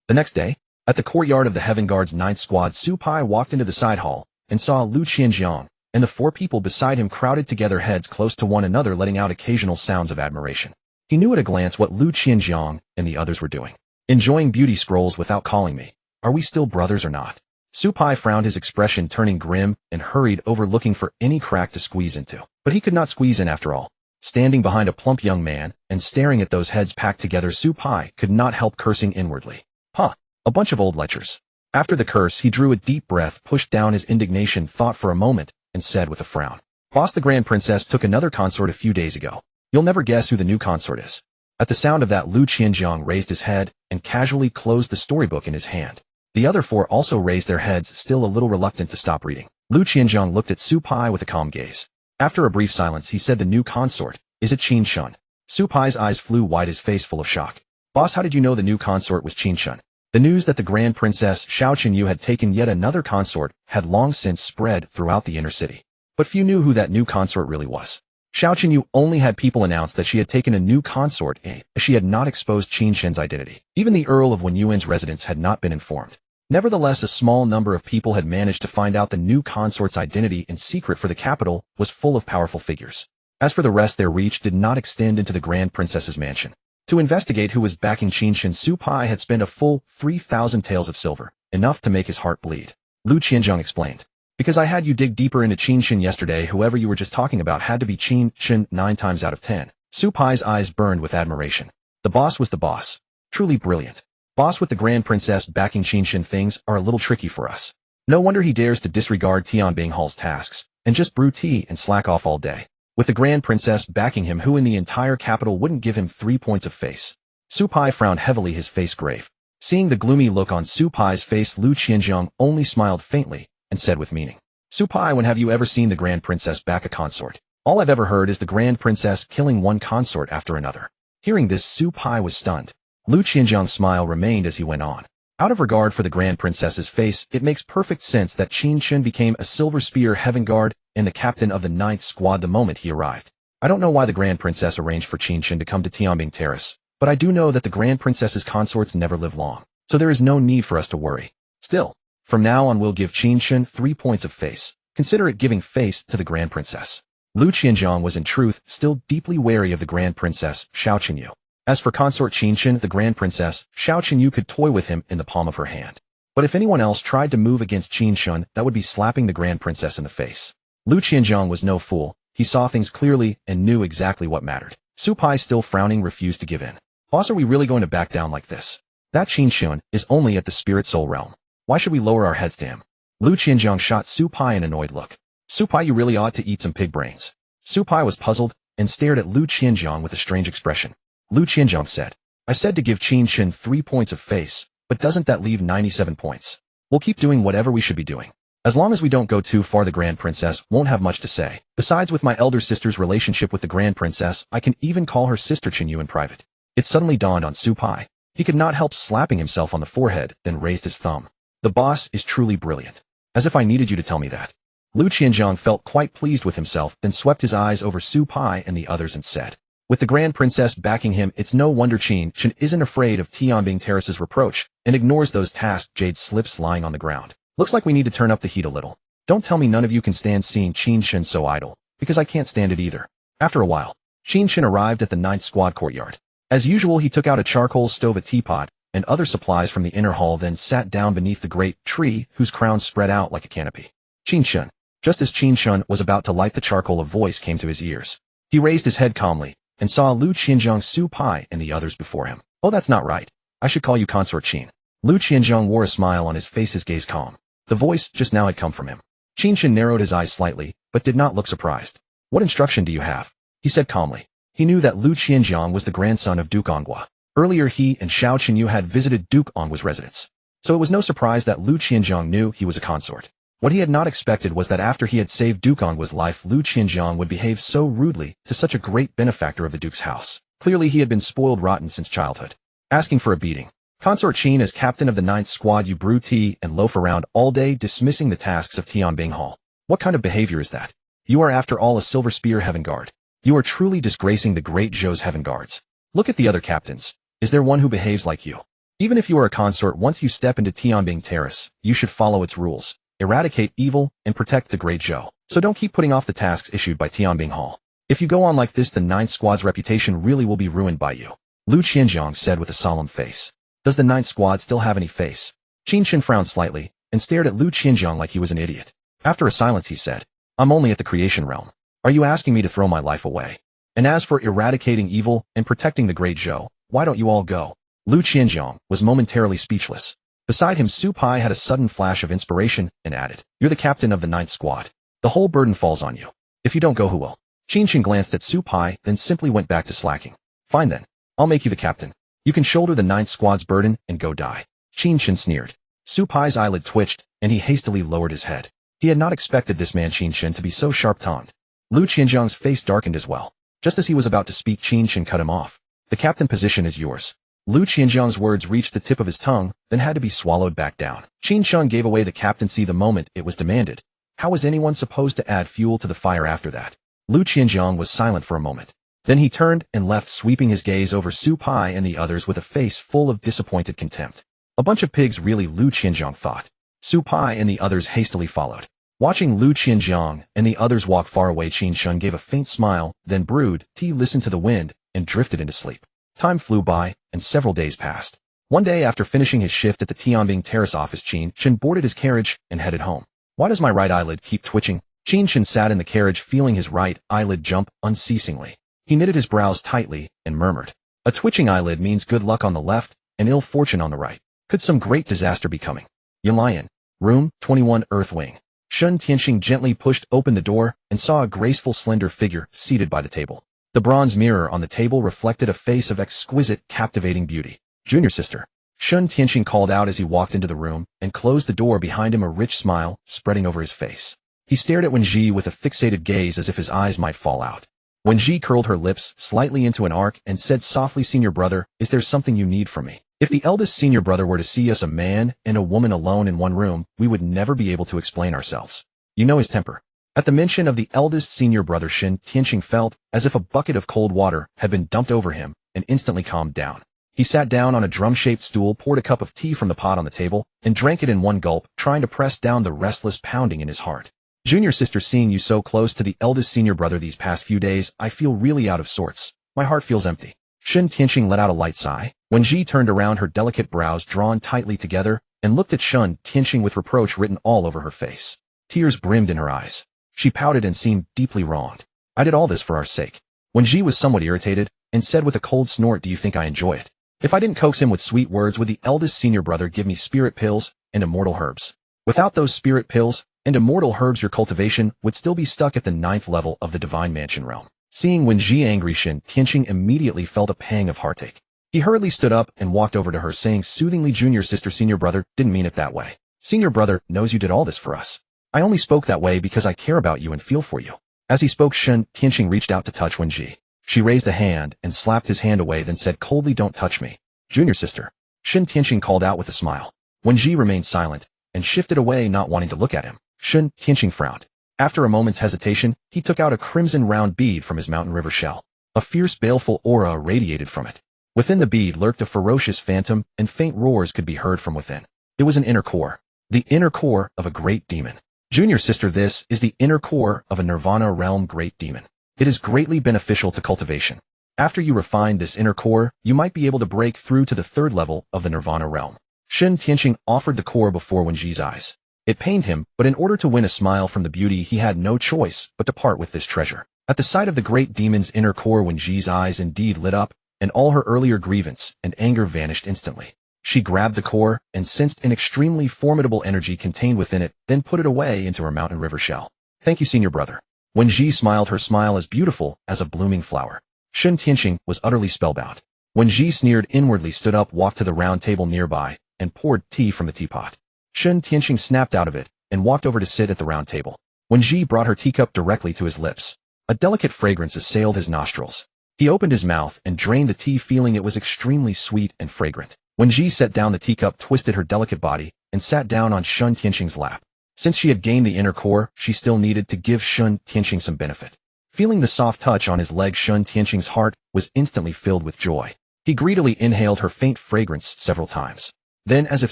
Speaker 1: The next day, at the courtyard of the Heaven Guard's 9th Squad, Su Pai walked into the side hall and saw Lu Qianjiang and the 4 people beside him crowded together, heads close to one another, letting out occasional sounds of admiration. He knew at a glance what Lu Qianjiang and the others were doing. Enjoying beauty scrolls without calling me. Are we still brothers or not? Su Pai frowned, his expression turning grim, and hurried over looking for any crack to squeeze into. But he could not squeeze in after all. Standing behind a plump young man and staring at those heads packed together, Su Pai could not help cursing inwardly. Huh, a bunch of old lechers. After the curse, he drew a deep breath, pushed down his indignation, thought for a moment, and said with a frown. Boss, the Grand Princess took another consort a few days ago. You'll never guess who the new consort is. At the sound of that, Lu Qianjiang raised his head and casually closed the storybook in his hand. The other four also raised their heads, still a little reluctant to stop reading. Lu Qianzhong looked at Su Pai with a calm gaze. After a brief silence, he said, "The new consort. Is it Qin Chen?" Su Pai's eyes flew wide, his face full of shock. "Boss, how did you know the new consort was Qin Chen?" The news that the Grand Princess Xiao Qinyu had taken yet another consort had long since spread throughout the inner city. But few knew who that new consort really was. Xiao Qinyu only had people announce that she had taken a new consort, as she had not exposed Qin Chen's identity. Even the Earl of Wenyuan's residence had not been informed. Nevertheless, a small number of people had managed to find out the new consort's identity in secret, for the capital was full of powerful figures. As for the rest, their reach did not extend into the Grand Princess's mansion. To investigate who was backing Qin Chen, Su Pai had spent a full 3,000 taels of silver, enough to make his heart bleed. Lu Qianzhong explained. "Because I had you dig deeper into Qin Chen yesterday. Whoever you were just talking about had to be Qin Chen 9 times out of 10. Su Pai's eyes burned with admiration. The boss was the boss. Truly brilliant. Boss, with the Grand Princess backing Qin Chen, things are a little tricky for us. No wonder he dares to disregard Tianbing Hall's tasks, and just brew tea and slack off all day. With the Grand Princess backing him, who in the entire capital wouldn't give him 3 points of face?" Su Pai frowned heavily, his face grave. Seeing the gloomy look on Su Pai's face, Lu Qianzhong only smiled faintly and said with meaning, "Su Pai, when have you ever seen the Grand Princess back a consort? All I've ever heard is the Grand Princess killing one consort after another." Hearing this, Su Pai was stunned. Lu Qianzhong's smile remained as he went on. "Out of regard for the Grand Princess's face, it makes perfect sense that Qin Chen became a Silver Spear Heaven Guard and the captain of the 9th Squad the moment he arrived. I don't know why the Grand Princess arranged for Qin Chen to come to Tianbing Terrace, but I do know that the Grand Princess's consorts never live long, so there is no need for us to worry. Still, from now on we'll give Qin Chen 3 points of face. Consider it giving face to the Grand Princess." Lu Qianzhong was in truth still deeply wary of the Grand Princess Xiao Qinyu. As for consort Qin Chen, the Grand Princess Xiao Qinyu could toy with him in the palm of her hand. But if anyone else tried to move against Qin Chen, that would be slapping the Grand Princess in the face. Lu Qianzhong was no fool. He saw things clearly and knew exactly what mattered. Su Pai, still frowning, refused to give in. "Boss, are we really going to back down like this? That Qin Chen is only at the Spirit Soul realm. Why should we lower our heads to him?" Lu Qianzhong shot Su Pai an annoyed look. "Su Pai, you really ought to eat some pig brains." Su Pai was puzzled and stared at Lu Qianzhong with a strange expression. Lu Qianzhong said, "I said to give Qin Chen 3 points of face, but doesn't that leave 97 points? We'll keep doing whatever we should be doing. As long as we don't go too far, the Grand Princess won't have much to say. Besides, with my elder sister's relationship with the Grand Princess, I can even call her sister Qinyu in private." It suddenly dawned on Su Pai. He could not help slapping himself on the forehead, then raised his thumb. "The boss is truly brilliant. As if I needed you to tell me that." Lu Qianzhong felt quite pleased with himself, then swept his eyes over Su Pai and the others and said, "With the Grand Princess backing him, it's no wonder Qin Chen isn't afraid of Tianbing Terrace's reproach and ignores those tasked jade slips lying on the ground. Looks like we need to turn up the heat a little. Don't tell me none of you can stand seeing Qin Chen so idle, because I can't stand it either." After a while, Qin Chen arrived at the 9th Squad courtyard. As usual, he took out a charcoal stove, a teapot, and other supplies from the inner hall, then sat down beneath the great tree whose crown spread out like a canopy. "Qin Chen." Just as Qin Chen was about to light the charcoal, a voice came to his ears. He raised his head calmly and saw Lu Qianzhong, Su Pai, and the others before him. "Oh, that's not right. I should call you Consort Qin." Lu Qianzhong wore a smile on his face, his gaze calm. The voice just now had come from him. Qin Chen narrowed his eyes slightly, but did not look surprised. "What instruction do you have?" he said calmly. He knew that Lu Qianzhong was the grandson of Duke Ongua. Earlier, he and Xiao Qinyu had visited Duke Ongua's residence, so it was no surprise that Lu Qianzhong knew he was a consort. What he had not expected was that after he had saved Duke Ongua's life, Lu Qianzhong would behave so rudely to such a great benefactor of the Duke's house. Clearly, he had been spoiled rotten since childhood. Asking for a beating. Consort Qin, as captain of the 9th Squad, you brew tea and loaf around all day, dismissing the tasks of Tianbing Hall. What kind of behavior is that? You are after all a Silver Spear Heaven Guard. You are truly disgracing the great Zhou's Heaven Guards. Look at the other captains. Is there one who behaves like you? Even if you are a consort, once you step into Tianbing Terrace, you should follow its rules, eradicate evil, and protect the great Zhou. So don't keep putting off the tasks issued by Tianbing Hall. If you go on like this, the 9th Squad's reputation really will be ruined by you." Lu Qianzhong said with a solemn face. "Does the 9th Squad still have any face?" Qin Chen frowned slightly and stared at Lu Qianzhong like he was an idiot. After a silence, he said, "I'm only at the creation realm. Are you asking me to throw my life away? And as for eradicating evil and protecting the great Zhou, why don't you all go?" Lu Qianzhong was momentarily speechless. Beside him, Su Pai had a sudden flash of inspiration and added, "You're the captain of the 9th Squad. The whole burden falls on you. If you don't go, who will?" Qin Chen glanced at Su Pai, then simply went back to slacking. "Fine then. I'll make you the captain. You can shoulder the 9th Squad's burden and go die." Qin Chen sneered. Su Pai's eyelid twitched, and he hastily lowered his head. He had not expected this man Qin Chen to be so sharp-tongued. Lu Qianjiang's face darkened as well. Just as he was about to speak, Qin Chen cut him off. The captain position is yours. Lu Qianjiang's words reached the tip of his tongue, then had to be swallowed back down. Qin Chen gave away the captaincy the moment it was demanded. How was anyone supposed to add fuel to the fire after that? Lu Qianjiang was silent for a moment. Then he turned and left, sweeping his gaze over Su Pai and the others with a face full of disappointed contempt. A bunch of pigs, really, Lu Qianjiang thought. Su Pai and the others hastily followed. Watching Lu Qianjiang and the others walk far away, Qin Chen gave a faint smile, then brewed tea, listened to the wind, and drifted into sleep. Time flew by, and several days passed. One day, after finishing his shift at the Tianbing Terrace office, Qin Chen boarded his carriage and headed home. Why does my right eyelid keep twitching? Qin Chen sat in the carriage, feeling his right eyelid jump unceasingly. He knitted his brows tightly and murmured. A twitching eyelid means good luck on the left and ill fortune on the right. Could some great disaster be coming? Yalayan. Room 21, Earth Wing. Shun Tianxing gently pushed open the door and saw a graceful, slender figure seated by the table. The bronze mirror on the table reflected a face of exquisite, captivating beauty. Junior sister. Shun Tianxing called out as he walked into the room and closed the door behind him, a rich smile spreading over his face. He stared at Wenji with a fixated gaze as if his eyes might fall out. Wenji curled her lips slightly into an arc and said softly, "Senior brother, is there something you need from me?" If the eldest senior brother were to see us, a man and a woman, alone in one room, we would never be able to explain ourselves. You know his temper. At the mention of the eldest senior brother, Shun Tianxing felt as if a bucket of cold water had been dumped over him and instantly calmed down. He sat down on a drum-shaped stool, poured a cup of tea from the pot on the table, and drank it in one gulp, trying to press down the restless pounding in his heart. Junior sister, seeing you so close to the eldest senior brother these past few days, I feel really out of sorts. My heart feels empty. Shun Tianxing let out a light sigh. Wenji turned around, her delicate brows drawn tightly together, and looked at Shun Tianxing with reproach written all over her face. Tears brimmed in her eyes. She pouted and seemed deeply wronged. I did all this for our sake. Wenji was somewhat irritated, and said with a cold snort, do you think I enjoy it? If I didn't coax him with sweet words, would the eldest senior brother give me spirit pills and immortal herbs? Without those spirit pills and immortal herbs, your cultivation would still be stuck at the 9th level of the Divine Mansion realm. Seeing Wenji angry, Shun Tianxing immediately felt a pang of heartache. He hurriedly stood up and walked over to her, saying soothingly, Junior sister, senior brother didn't mean it that way. Senior brother knows you did all this for us. I only spoke that way because I care about you and feel for you. As he spoke, Shun Tianxing reached out to touch Wenji. She raised a hand and slapped his hand away, then said coldly, don't touch me. Junior sister. Shun Tianxing called out with a smile. Wenji remained silent and shifted away, not wanting to look at him. Shun Tianxing frowned. After a moment's hesitation, he took out a crimson round bead from his mountain river shell. A fierce, baleful aura radiated from it. Within the bead lurked a ferocious phantom, and faint roars could be heard from within. It was an inner core. The inner core of a great demon. Junior sister, this is the inner core of a Nirvana realm great demon. It is greatly beneficial to cultivation. After you refine this inner core, you might be able to break through to the 3rd level of the Nirvana realm. Shun Tianxing offered the core before Wenji's eyes. It pained him, but in order to win a smile from the beauty, he had no choice but to part with this treasure. At the sight of the great demon's inner core, Wenji's eyes indeed lit up, and all her earlier grievance and anger vanished instantly. She grabbed the core and sensed an extremely formidable energy contained within it, then put it away into her mountain river shell. Thank you, senior brother. Wenji smiled, her smile as beautiful as a blooming flower. Shun Tianxing was utterly spellbound. Wenji sneered inwardly, stood up, walked to the round table nearby, and poured tea from the teapot. Shun Tianxing snapped out of it and walked over to sit at the round table. Wenji brought her teacup directly to his lips. A delicate fragrance assailed his nostrils. He opened his mouth and drained the tea, feeling it was extremely sweet and fragrant. Wenji set down the teacup, twisted her delicate body, and sat down on Shun Tianxing's lap. Since she had gained the inner core, she still needed to give Shun Tianxing some benefit. Feeling the soft touch on his leg, Shun Tianxing's heart was instantly filled with joy. He greedily inhaled her faint fragrance several times. Then, as if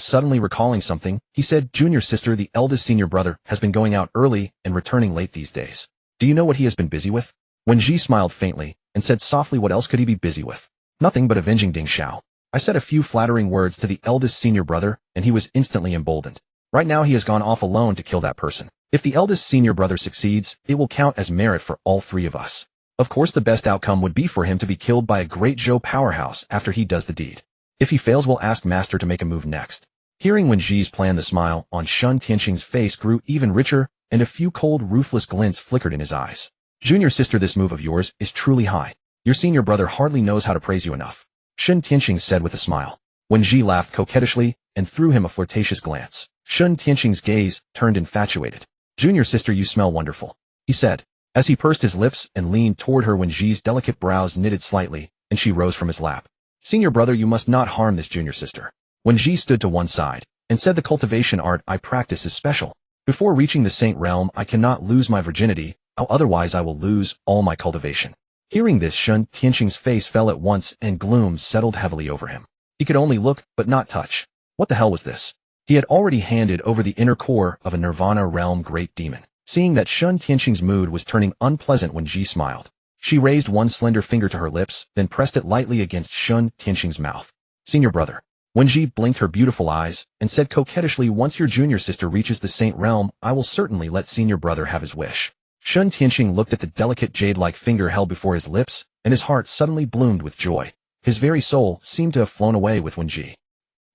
Speaker 1: suddenly recalling something, he said, Junior sister, the eldest senior brother has been going out early and returning late these days. Do you know what he has been busy with? Wenji smiled faintly and said softly, what else could he be busy with? Nothing but avenging Ding Xiao. I said a few flattering words to the eldest senior brother, and he was instantly emboldened. Right now he has gone off alone to kill that person. If the eldest senior brother succeeds, it will count as merit for all 3 of us. Of course, the best outcome would be for him to be killed by a great Zhou powerhouse after he does the deed. If he fails, we'll ask Master to make a move next. Hearing Wenji's plan, the smile on Shun Tianxing's face grew even richer, and a few cold, ruthless glints flickered in his eyes. Junior sister, this move of yours is truly high. Your senior brother hardly knows how to praise you enough. Shun Tianxing said with a smile. Wenji laughed coquettishly and threw him a flirtatious glance. Qin Tianqing's gaze turned infatuated. "Junior sister, you smell wonderful," he said, as he pursed his lips and leaned toward her when Ji's delicate brows knitted slightly, and she rose from his lap. "Senior brother, you must not harm this junior sister." When Ji stood to one side and said, "The cultivation art I practice is special. Before reaching the Saint Realm, I cannot lose my virginity, otherwise I will lose all my cultivation." Hearing this, Qin Tianqing's face fell at once and gloom settled heavily over him. He could only look, but not touch. What the hell was this? He had already handed over the inner core of a Nirvana realm great demon. Seeing that Qin Tianqing's mood was turning unpleasant when Ji smiled, she raised one slender finger to her lips, then pressed it lightly against Qin Tianqing's mouth. "Senior brother." When Ji blinked her beautiful eyes and said coquettishly, "Once your junior sister reaches the Saint Realm, I will certainly let senior brother have his wish." Qin Tianqing looked at the delicate jade-like finger held before his lips, and his heart suddenly bloomed with joy. His very soul seemed to have flown away with when Ji.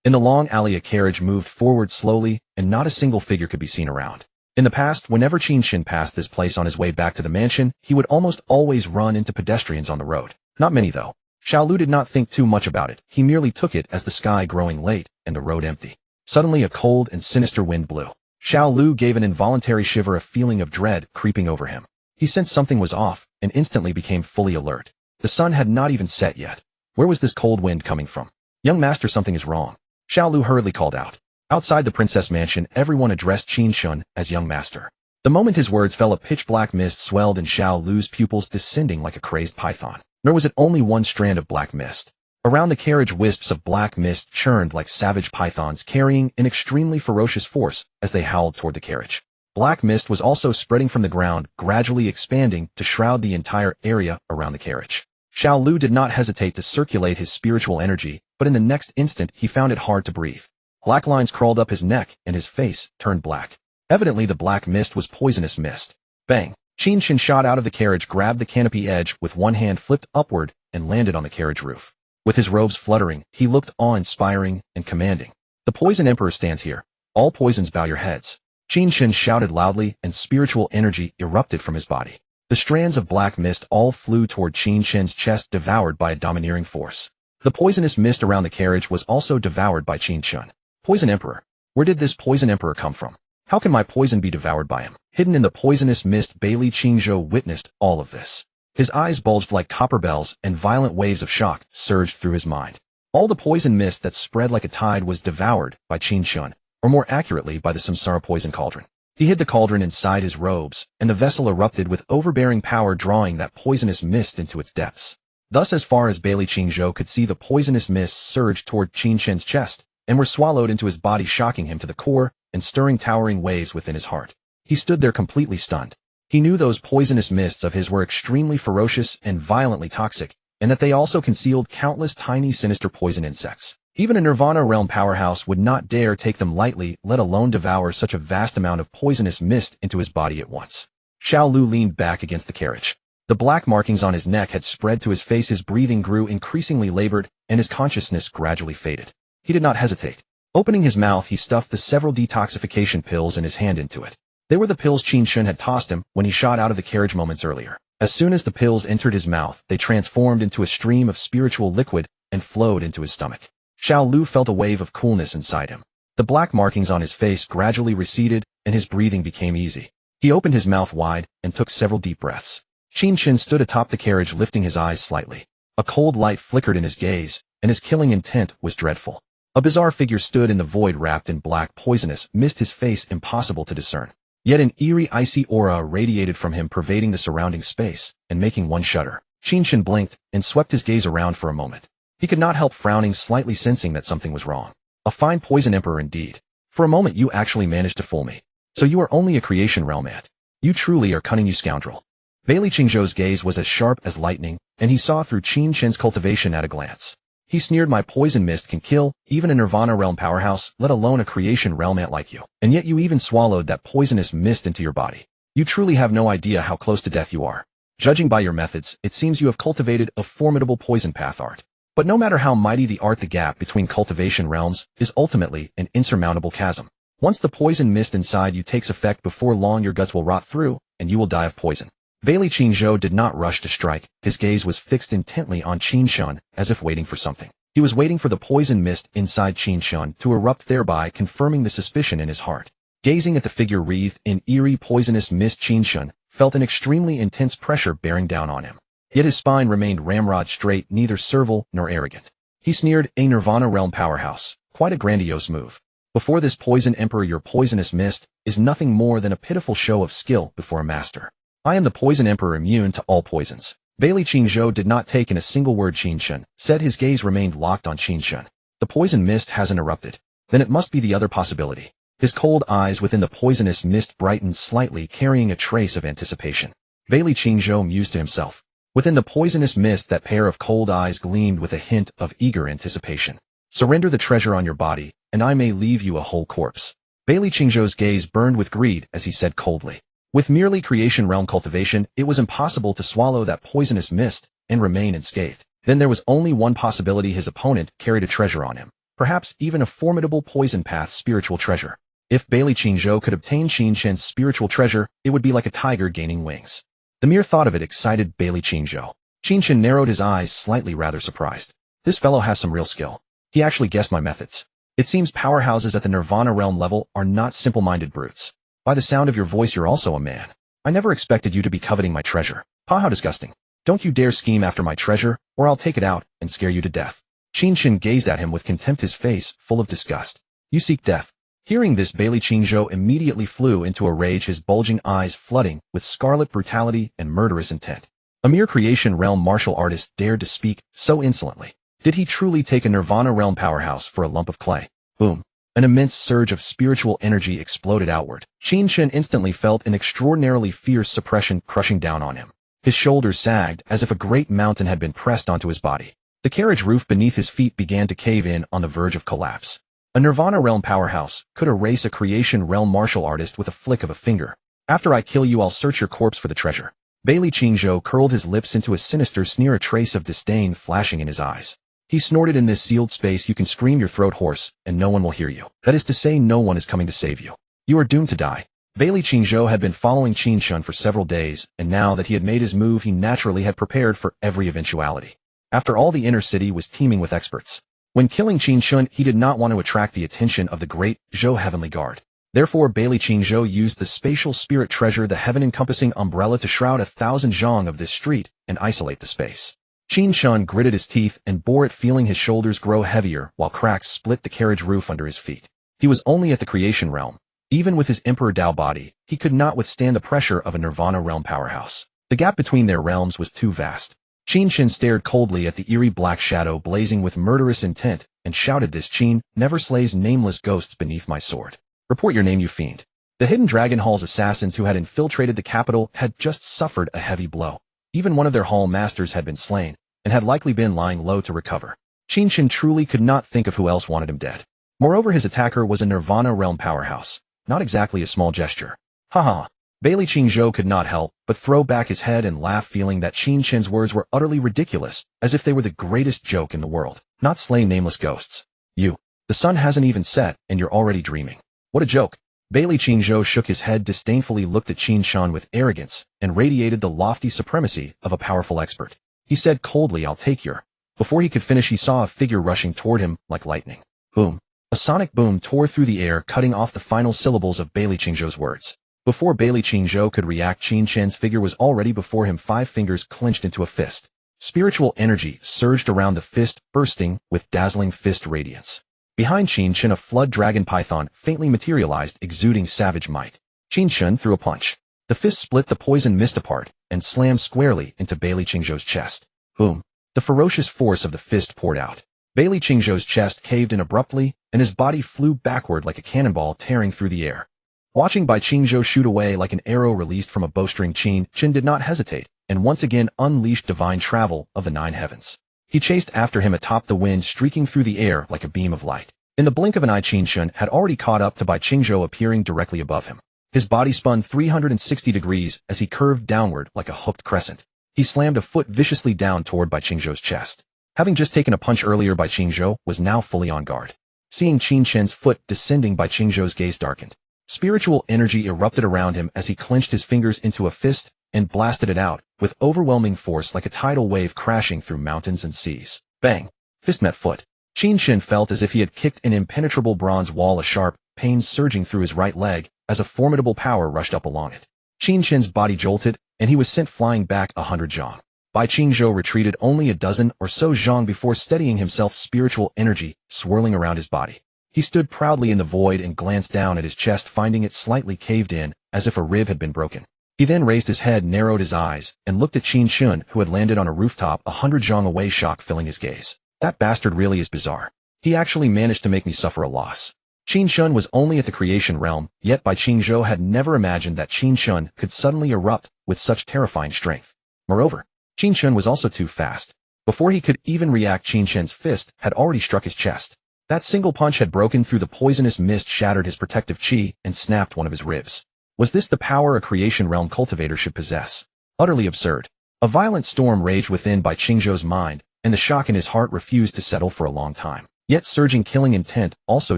Speaker 1: In the long alley, a carriage moved forward slowly, and not a single figure could be seen around. In the past, whenever Qin Chen passed this place on his way back to the mansion, he would almost always run into pedestrians on the road. Not many, though. Xiao Lu did not think too much about it. He merely took it as the sky growing late and the road empty. Suddenly, a cold and sinister wind blew. Xiao Lu gave an involuntary shiver, a feeling of dread creeping over him. He sensed something was off and instantly became fully alert. The sun had not even set yet. Where was this cold wind coming from? "Young master, something is wrong," Xiao Lu hurriedly called out. Outside the princess mansion, everyone addressed Qin Chen as young master. The moment his words fell, a pitch-black mist swelled in Xiao Lu's pupils, descending like a crazed python. Nor was it only one strand of black mist. Around the carriage, wisps of black mist churned like savage pythons, carrying an extremely ferocious force as they howled toward the carriage. Black mist was also spreading from the ground, gradually expanding to shroud the entire area around the carriage. Xiao Lu did not hesitate to circulate his spiritual energy, but in the next instant he found it hard to breathe. Black lines crawled up his neck, and his face turned black. Evidently the black mist was poisonous mist. Bang! Qin Chen shot out of the carriage, grabbed the canopy edge with one hand, flipped upward, and landed on the carriage roof. With his robes fluttering, he looked awe-inspiring and commanding. "The Poison Emperor stands here. All poisons bow your heads." Qin Chen shouted loudly, and spiritual energy erupted from his body. The strands of black mist all flew toward Qin Chen's chest, devoured by a domineering force. The poisonous mist around the carriage was also devoured by Qin Chen. Poison Emperor. Where did this Poison Emperor come from? How can my poison be devoured by him? Hidden in the poisonous mist, Bailey Qingzhou witnessed all of this. His eyes bulged like copper bells, and violent waves of shock surged through his mind. All the poison mist that spread like a tide was devoured by Qin Chen, or more accurately by the samsara poison cauldron. He hid the cauldron inside his robes, and the vessel erupted with overbearing power, drawing that poisonous mist into its depths. Thus, as far as Bailey Qingzhou could see, the poisonous mists surged toward Qin Chen's chest, and were swallowed into his body, shocking him to the core and stirring towering waves within his heart. He stood there completely stunned. He knew those poisonous mists of his were extremely ferocious and violently toxic, and that they also concealed countless tiny sinister poison insects. Even a Nirvana realm powerhouse would not dare take them lightly, let alone devour such a vast amount of poisonous mist into his body at once. Xiao Lu leaned back against the carriage. The black markings on his neck had spread to his face, his breathing grew increasingly labored, and his consciousness gradually faded. He did not hesitate. Opening his mouth, he stuffed the several detoxification pills in his hand into it. They were the pills Qin Chen had tossed him when he shot out of the carriage moments earlier. As soon as the pills entered his mouth, they transformed into a stream of spiritual liquid and flowed into his stomach. Xiao Lu felt a wave of coolness inside him. The black markings on his face gradually receded, and his breathing became easy. He opened his mouth wide and took several deep breaths. Qin Chen stood atop the carriage, lifting his eyes slightly. A cold light flickered in his gaze, and his killing intent was dreadful. A bizarre figure stood in the void, wrapped in black poisonous mist, his face impossible to discern. Yet an eerie icy aura radiated from him, pervading the surrounding space and making one shudder. Qin Chen blinked and swept his gaze around for a moment. He could not help frowning slightly, sensing that something was wrong. A fine Poison Emperor indeed. For a moment you actually managed to fool me. So you are only a creation realm ant. You truly are cunning, you scoundrel. Bailey Qingzhou's gaze was as sharp as lightning, and he saw through Qin Chen's cultivation at a glance. He sneered, "My poison mist can kill even a Nirvana realm powerhouse, let alone a creation realm ant like you. And yet you even swallowed that poisonous mist into your body. You truly have no idea how close to death you are. Judging by your methods, it seems you have cultivated a formidable poison path art. But no matter how mighty the art, the gap between cultivation realms is ultimately an insurmountable chasm. Once the poison mist inside you takes effect, before long your guts will rot through, and you will die of poison." Bailey Qingzhou did not rush to strike. His gaze was fixed intently on Qin Chen, as if waiting for something. He was waiting for the poison mist inside Qin Chen to erupt, thereby confirming the suspicion in his heart. Gazing at the figure wreathed in eerie poisonous mist, Qin Chen felt an extremely intense pressure bearing down on him. Yet his spine remained ramrod straight, neither servile nor arrogant. He sneered, "A Nirvana realm powerhouse. Quite a grandiose move. Before this poison emperor, your poisonous mist is nothing more than a pitiful show of skill before a master. I am the poison emperor, immune to all poisons." Bailey Qingzhou did not take in a single word Qin Chen said. His gaze remained locked on Qin Chen. The poison mist hasn't erupted. Then it must be the other possibility. His cold eyes within the poisonous mist brightened slightly, carrying a trace of anticipation. Bailey Qingzhou mused to himself. Within the poisonous mist, that pair of cold eyes gleamed with a hint of eager anticipation. "Surrender the treasure on your body, and I may leave you a whole corpse." Bailey Qingzhou's gaze burned with greed as he said coldly. With merely creation realm cultivation, it was impossible to swallow that poisonous mist and remain unscathed. Then there was only one possibility: his opponent carried a treasure on him. Perhaps even a formidable poison path spiritual treasure. If Bailey Qingzhou could obtain Qin Chen's spiritual treasure, it would be like a tiger gaining wings. The mere thought of it excited Bailey Qingzhou. Qin Chen narrowed his eyes slightly, rather surprised. This fellow has some real skill. He actually guessed my methods. It seems powerhouses at the Nirvana realm level are not simple-minded brutes. By the sound of your voice, you're also a man. I never expected you to be coveting my treasure. Pa, how disgusting. Don't you dare scheme after my treasure, or I'll take it out and scare you to death. Qin Chen gazed at him with contempt, his face full of disgust. You seek death. Hearing this, Bailey Qingzhou immediately flew into a rage, his bulging eyes flooding with scarlet brutality and murderous intent. A mere creation realm martial artist dared to speak so insolently. Did he truly take a Nirvana realm powerhouse for a lump of clay? Boom. An immense surge of spiritual energy exploded outward. Qin Chen instantly felt an extraordinarily fierce suppression crushing down on him. His shoulders sagged as if a great mountain had been pressed onto his body. The carriage roof beneath his feet began to cave in on the verge of collapse. A Nirvana realm powerhouse could erase a creation realm martial artist with a flick of a finger. After I kill you, I'll search your corpse for the treasure. Bailey Qingzhou curled his lips into a sinister sneer, a trace of disdain flashing in his eyes. He snorted, "In this sealed space you can scream your throat hoarse, and no one will hear you. That is to say, no one is coming to save you. You are doomed to die." Bailey Qingzhou had been following Qin Chen for several days, and now that he had made his move, he naturally had prepared for every eventuality. After all, the inner city was teeming with experts. When killing Qin Chen, he did not want to attract the attention of the great Zhou Heavenly Guard. Therefore, Bailey Qingzhou used the spatial spirit treasure, the heaven-encompassing umbrella, to shroud 1,000 zhang of this street and isolate the space. Qin Chen gritted his teeth and bore it, feeling his shoulders grow heavier while cracks split the carriage roof under his feet. He was only at the creation realm. Even with his Emperor Dao body, he could not withstand the pressure of a Nirvana realm powerhouse. The gap between their realms was too vast. Qin Chen stared coldly at the eerie black shadow blazing with murderous intent and shouted, "This Qin never slays nameless ghosts beneath my sword. Report your name, you fiend." The Hidden Dragon Hall's assassins who had infiltrated the capital had just suffered a heavy blow. Even one of their hall masters had been slain and had likely been lying low to recover. Qin Chen truly could not think of who else wanted him dead. Moreover, his attacker was a Nirvana realm powerhouse. Not exactly a small gesture. Ha. Bailey Qingzhou could not help but throw back his head and laugh, feeling that Qin Chen's words were utterly ridiculous, as if they were the greatest joke in the world. Not slay nameless ghosts. You. The sun hasn't even set, and you're already dreaming. What a joke. Bailey Qingzhou shook his head disdainfully, looked at Qin Chen with arrogance, and radiated the lofty supremacy of a powerful expert. He said coldly, "I'll take your..." Before he could finish, he saw a figure rushing toward him like lightning. Boom. A sonic boom tore through the air, cutting off the final syllables of Bailey Qingzhou's words. Before Bailey Qingzhou could react, Qin Chen's figure was already before him, 5 fingers clenched into a fist. Spiritual energy surged around the fist, bursting with dazzling fist radiance. Behind Qin Chen, a flood dragon python faintly materialized, exuding savage might. Qin Chen threw a punch. The fist split the poison mist apart and slammed squarely into Bailey Qingzhou's chest. Boom. The ferocious force of the fist poured out. Bailey Qingzhou's chest caved in abruptly, and his body flew backward like a cannonball, tearing through the air. Watching Bai Qingzhou shoot away like an arrow released from a bowstring, Qin Chen did not hesitate, and once again unleashed divine travel of the 9 heavens. He chased after him atop the wind, streaking through the air like a beam of light. In the blink of an eye, Qin Chen had already caught up to Bai Qingzhou, appearing directly above him. His body spun 360 degrees as he curved downward like a hooked crescent. He slammed a foot viciously down toward Bai Qingzhou's chest. Having just taken a punch earlier, Bai Qingzhou was now fully on guard. Seeing Qin Chen's foot descending, Bai Qingzhou's gaze darkened. Spiritual energy erupted around him as he clenched his fingers into a fist and blasted it out with overwhelming force like a tidal wave crashing through mountains and seas. Bang! Fist met foot. Qin Chen felt as if he had kicked an impenetrable bronze wall, a sharp pain surging through his right leg as a formidable power rushed up along it. Qin Chen's body jolted, and he was sent flying back 100 zhang. Bai Qingzhou retreated only a dozen or so zhang before steadying himself, spiritual energy swirling around his body. He stood proudly in the void and glanced down at his chest, finding it slightly caved in, as if a rib had been broken. He then raised his head, narrowed his eyes, and looked at Qin Chen, who had landed on a rooftop 100 zhang away, shock filling his gaze. That bastard really is bizarre. He actually managed to make me suffer a loss. Qin Chen was only at the creation realm, yet Bai Qingzhou had never imagined that Qin Chen could suddenly erupt with such terrifying strength. Moreover, Qin Chen was also too fast. Before he could even react, Qin Chen's fist had already struck his chest. That single punch had broken through the poisonous mist, shattered his protective chi, and snapped one of his ribs. Was this the power a creation realm cultivator should possess? Utterly absurd. A violent storm raged within Bai Qingzhou's mind, and the shock in his heart refused to settle for a long time. Yet surging killing intent also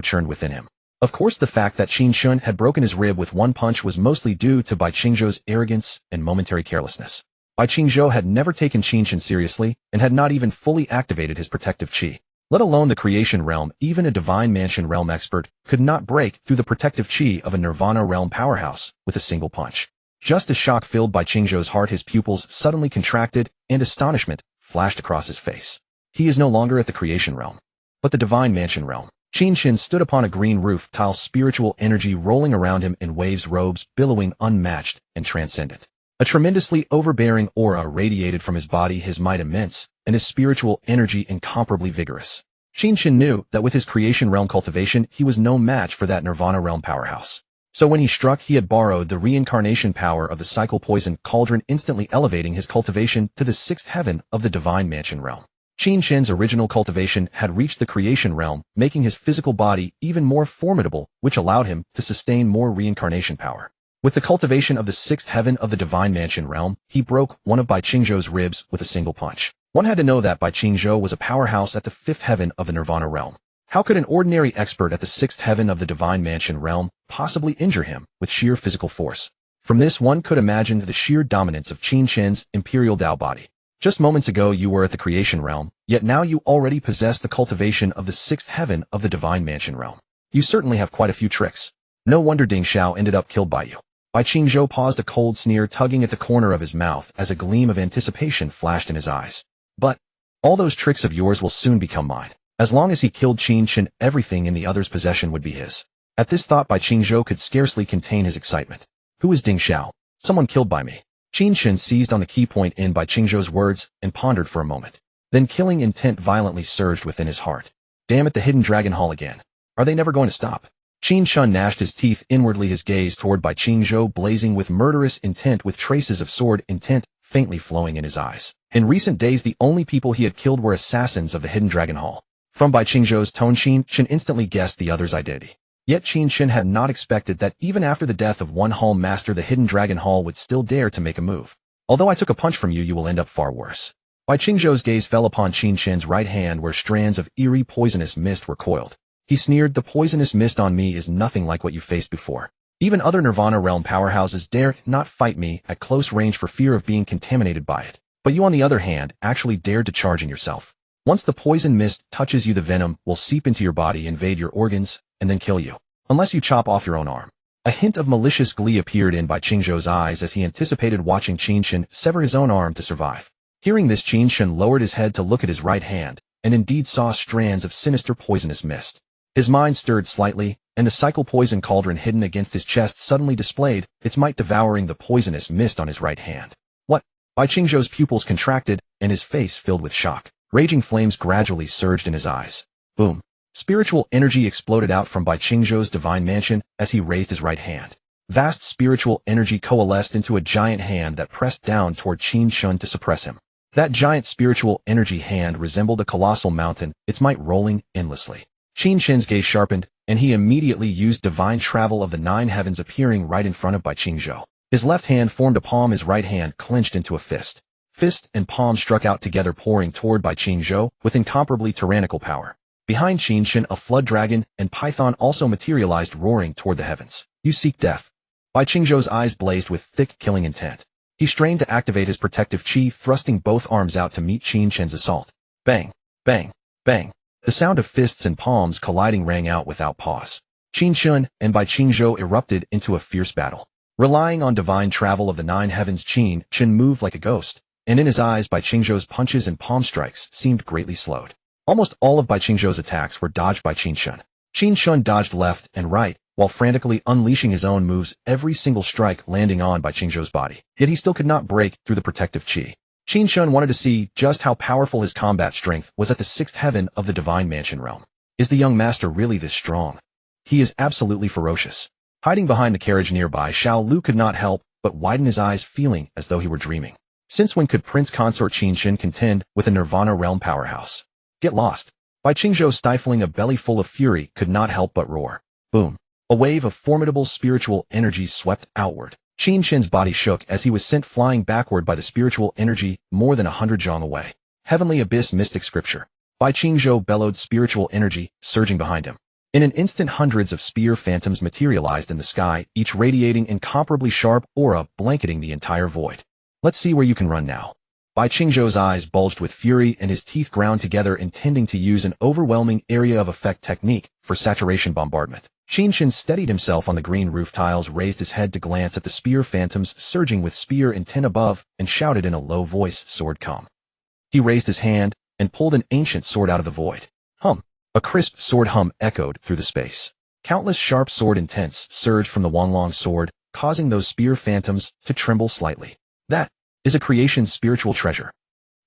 Speaker 1: churned within him. Of course, the fact that Qin Chen had broken his rib with one punch was mostly due to Bai Qingzhou's arrogance and momentary carelessness. Bai Qingzhou had never taken Qin Chen seriously and had not even fully activated his protective chi. Let alone the creation realm, even a divine mansion realm expert could not break through the protective chi of a nirvana realm powerhouse with a single punch. Just as shock filled Bai Qingzhou's heart, his pupils suddenly contracted and astonishment flashed across his face. He is no longer at the creation realm, but the divine mansion realm. Qin Chen stood upon a green roof tile, spiritual energy rolling around him in waves, robes billowing, unmatched and transcendent. A tremendously overbearing aura radiated from his body, his might immense, and his spiritual energy incomparably vigorous. Qin Chen knew that with his creation realm cultivation, he was no match for that nirvana realm powerhouse. So when he struck, he had borrowed the reincarnation power of the cycle poison cauldron, instantly elevating his cultivation to the sixth heaven of the divine mansion realm. Qin Chen's original cultivation had reached the creation realm, making his physical body even more formidable, which allowed him to sustain more reincarnation power. With the cultivation of the sixth heaven of the divine mansion realm, he broke one of Bai Qingzhou's ribs with a single punch. One had to know that Bai Qingzhou was a powerhouse at the fifth heaven of the nirvana realm. How could an ordinary expert at the sixth heaven of the divine mansion realm possibly injure him with sheer physical force? From this, one could imagine the sheer dominance of Qin Chen's imperial Dao body. Just moments ago you were at the creation realm, yet now you already possess the cultivation of the sixth heaven of the divine mansion realm. You certainly have quite a few tricks. No wonder Ding Xiao ended up killed by you. Bai Qingzhou paused, a cold sneer tugging at the corner of his mouth as a gleam of anticipation flashed in his eyes. But all those tricks of yours will soon become mine. As long as he killed Qin Chen, everything in the other's possession would be his. At this thought, Bai Qingzhou could scarcely contain his excitement. Who is Ding Xiao? Someone killed by me. Qin Chen seized on the key point in Bai Qingzhou's words and pondered for a moment. Then killing intent violently surged within his heart. Damn it, the hidden dragon hall again. Are they never going to stop? Qin Chen gnashed his teeth inwardly, his gaze toward Bai Qingzhou blazing with murderous intent, with traces of sword intent faintly flowing in his eyes. In recent days, the only people he had killed were assassins of the hidden dragon hall. From Bai Qingzhou's tone, Qin Chen instantly guessed the other's identity. Yet Qin Chen had not expected that even after the death of one hall master, the hidden dragon hall would still dare to make a move. Although I took a punch from you, you will end up far worse. Bai Qingzhou's gaze fell upon Qin Chen's right hand, where strands of eerie poisonous mist were coiled. He sneered, "The poisonous mist on me is nothing like what you faced before. Even other Nirvana realm powerhouses dare not fight me at close range for fear of being contaminated by it. But you, on the other hand, actually dared to charge in yourself. Once the poison mist touches you, the venom will seep into your body, invade your organs, and then kill you. Unless you chop off your own arm." A hint of malicious glee appeared in Bai Qingzhou's eyes as he anticipated watching Qin Chen sever his own arm to survive. Hearing this, Qin Chen lowered his head to look at his right hand, and indeed saw strands of sinister poisonous mist. His mind stirred slightly, and the cycle poison cauldron hidden against his chest suddenly displayed its might, devouring the poisonous mist on his right hand. What? Bai Qingzhou's pupils contracted, and his face filled with shock. Raging flames gradually surged in his eyes. Boom. Spiritual energy exploded out from Bai Qingzhou's divine mansion as he raised his right hand. Vast spiritual energy coalesced into a giant hand that pressed down toward Qin Chen to suppress him. That giant spiritual energy hand resembled a colossal mountain, its might rolling endlessly. Qin Chen's gaze sharpened, and he immediately used divine travel of the nine heavens, appearing right in front of Bai Qingzhou. His left hand formed a palm, his right hand clenched into a fist. Fist and palm struck out together, pouring toward Bai Qingzhou with incomparably tyrannical power. Behind Qin Chen, a flood dragon and python also materialized, roaring toward the heavens. "You seek death." Bai Qingzhou's eyes blazed with thick, killing intent. He strained to activate his protective chi, thrusting both arms out to meet Qin Chen's assault. Bang! Bang! Bang! The sound of fists and palms colliding rang out without pause. Qin Chen and Bai Qingzhou erupted into a fierce battle. Relying on divine travel of the nine heavens, Qin Chen moved like a ghost, and in his eyes Bai Qingzhou's punches and palm strikes seemed greatly slowed. Almost all of Bai Qingzhou's attacks were dodged by Qin Chen. Qin Chen dodged left and right, while frantically unleashing his own moves, every single strike landing on Bai Qingzhou's body. Yet he still could not break through the protective qi. Qin Chen wanted to see just how powerful his combat strength was at the sixth heaven of the divine mansion realm. Is the young master really this strong? He is absolutely ferocious. Hiding behind the carriage nearby, Xiao Lu could not help but widen his eyes, feeling as though he were dreaming. Since when could Prince Consort Qin Chen contend with a Nirvana realm powerhouse? Get lost. Bai Qingzhou, stifling a belly full of fury, could not help but roar. Boom. A wave of formidable spiritual energy swept outward. Qin Chen's body shook as he was sent flying backward by the spiritual energy more than 100 zhang away. Heavenly Abyss Mystic Scripture. Bai Qingzhou bellowed spiritual energy, surging behind him. In an instant, hundreds of spear phantoms materialized in the sky, each radiating incomparably sharp aura blanketing the entire void. Let's see where you can run now. Bai Qingzhou's eyes bulged with fury and his teeth ground together, intending to use an overwhelming area of effect technique for saturation bombardment. Qin Chen steadied himself on the green roof tiles, raised his head to glance at the spear phantoms surging with spear intent above, and shouted in a low voice, "Sword, come." He raised his hand and pulled an ancient sword out of the void. Hum. A crisp sword hum echoed through the space. Countless sharp sword intents surged from the Wanglong sword, causing those spear phantoms to tremble slightly. That is a creation's spiritual treasure.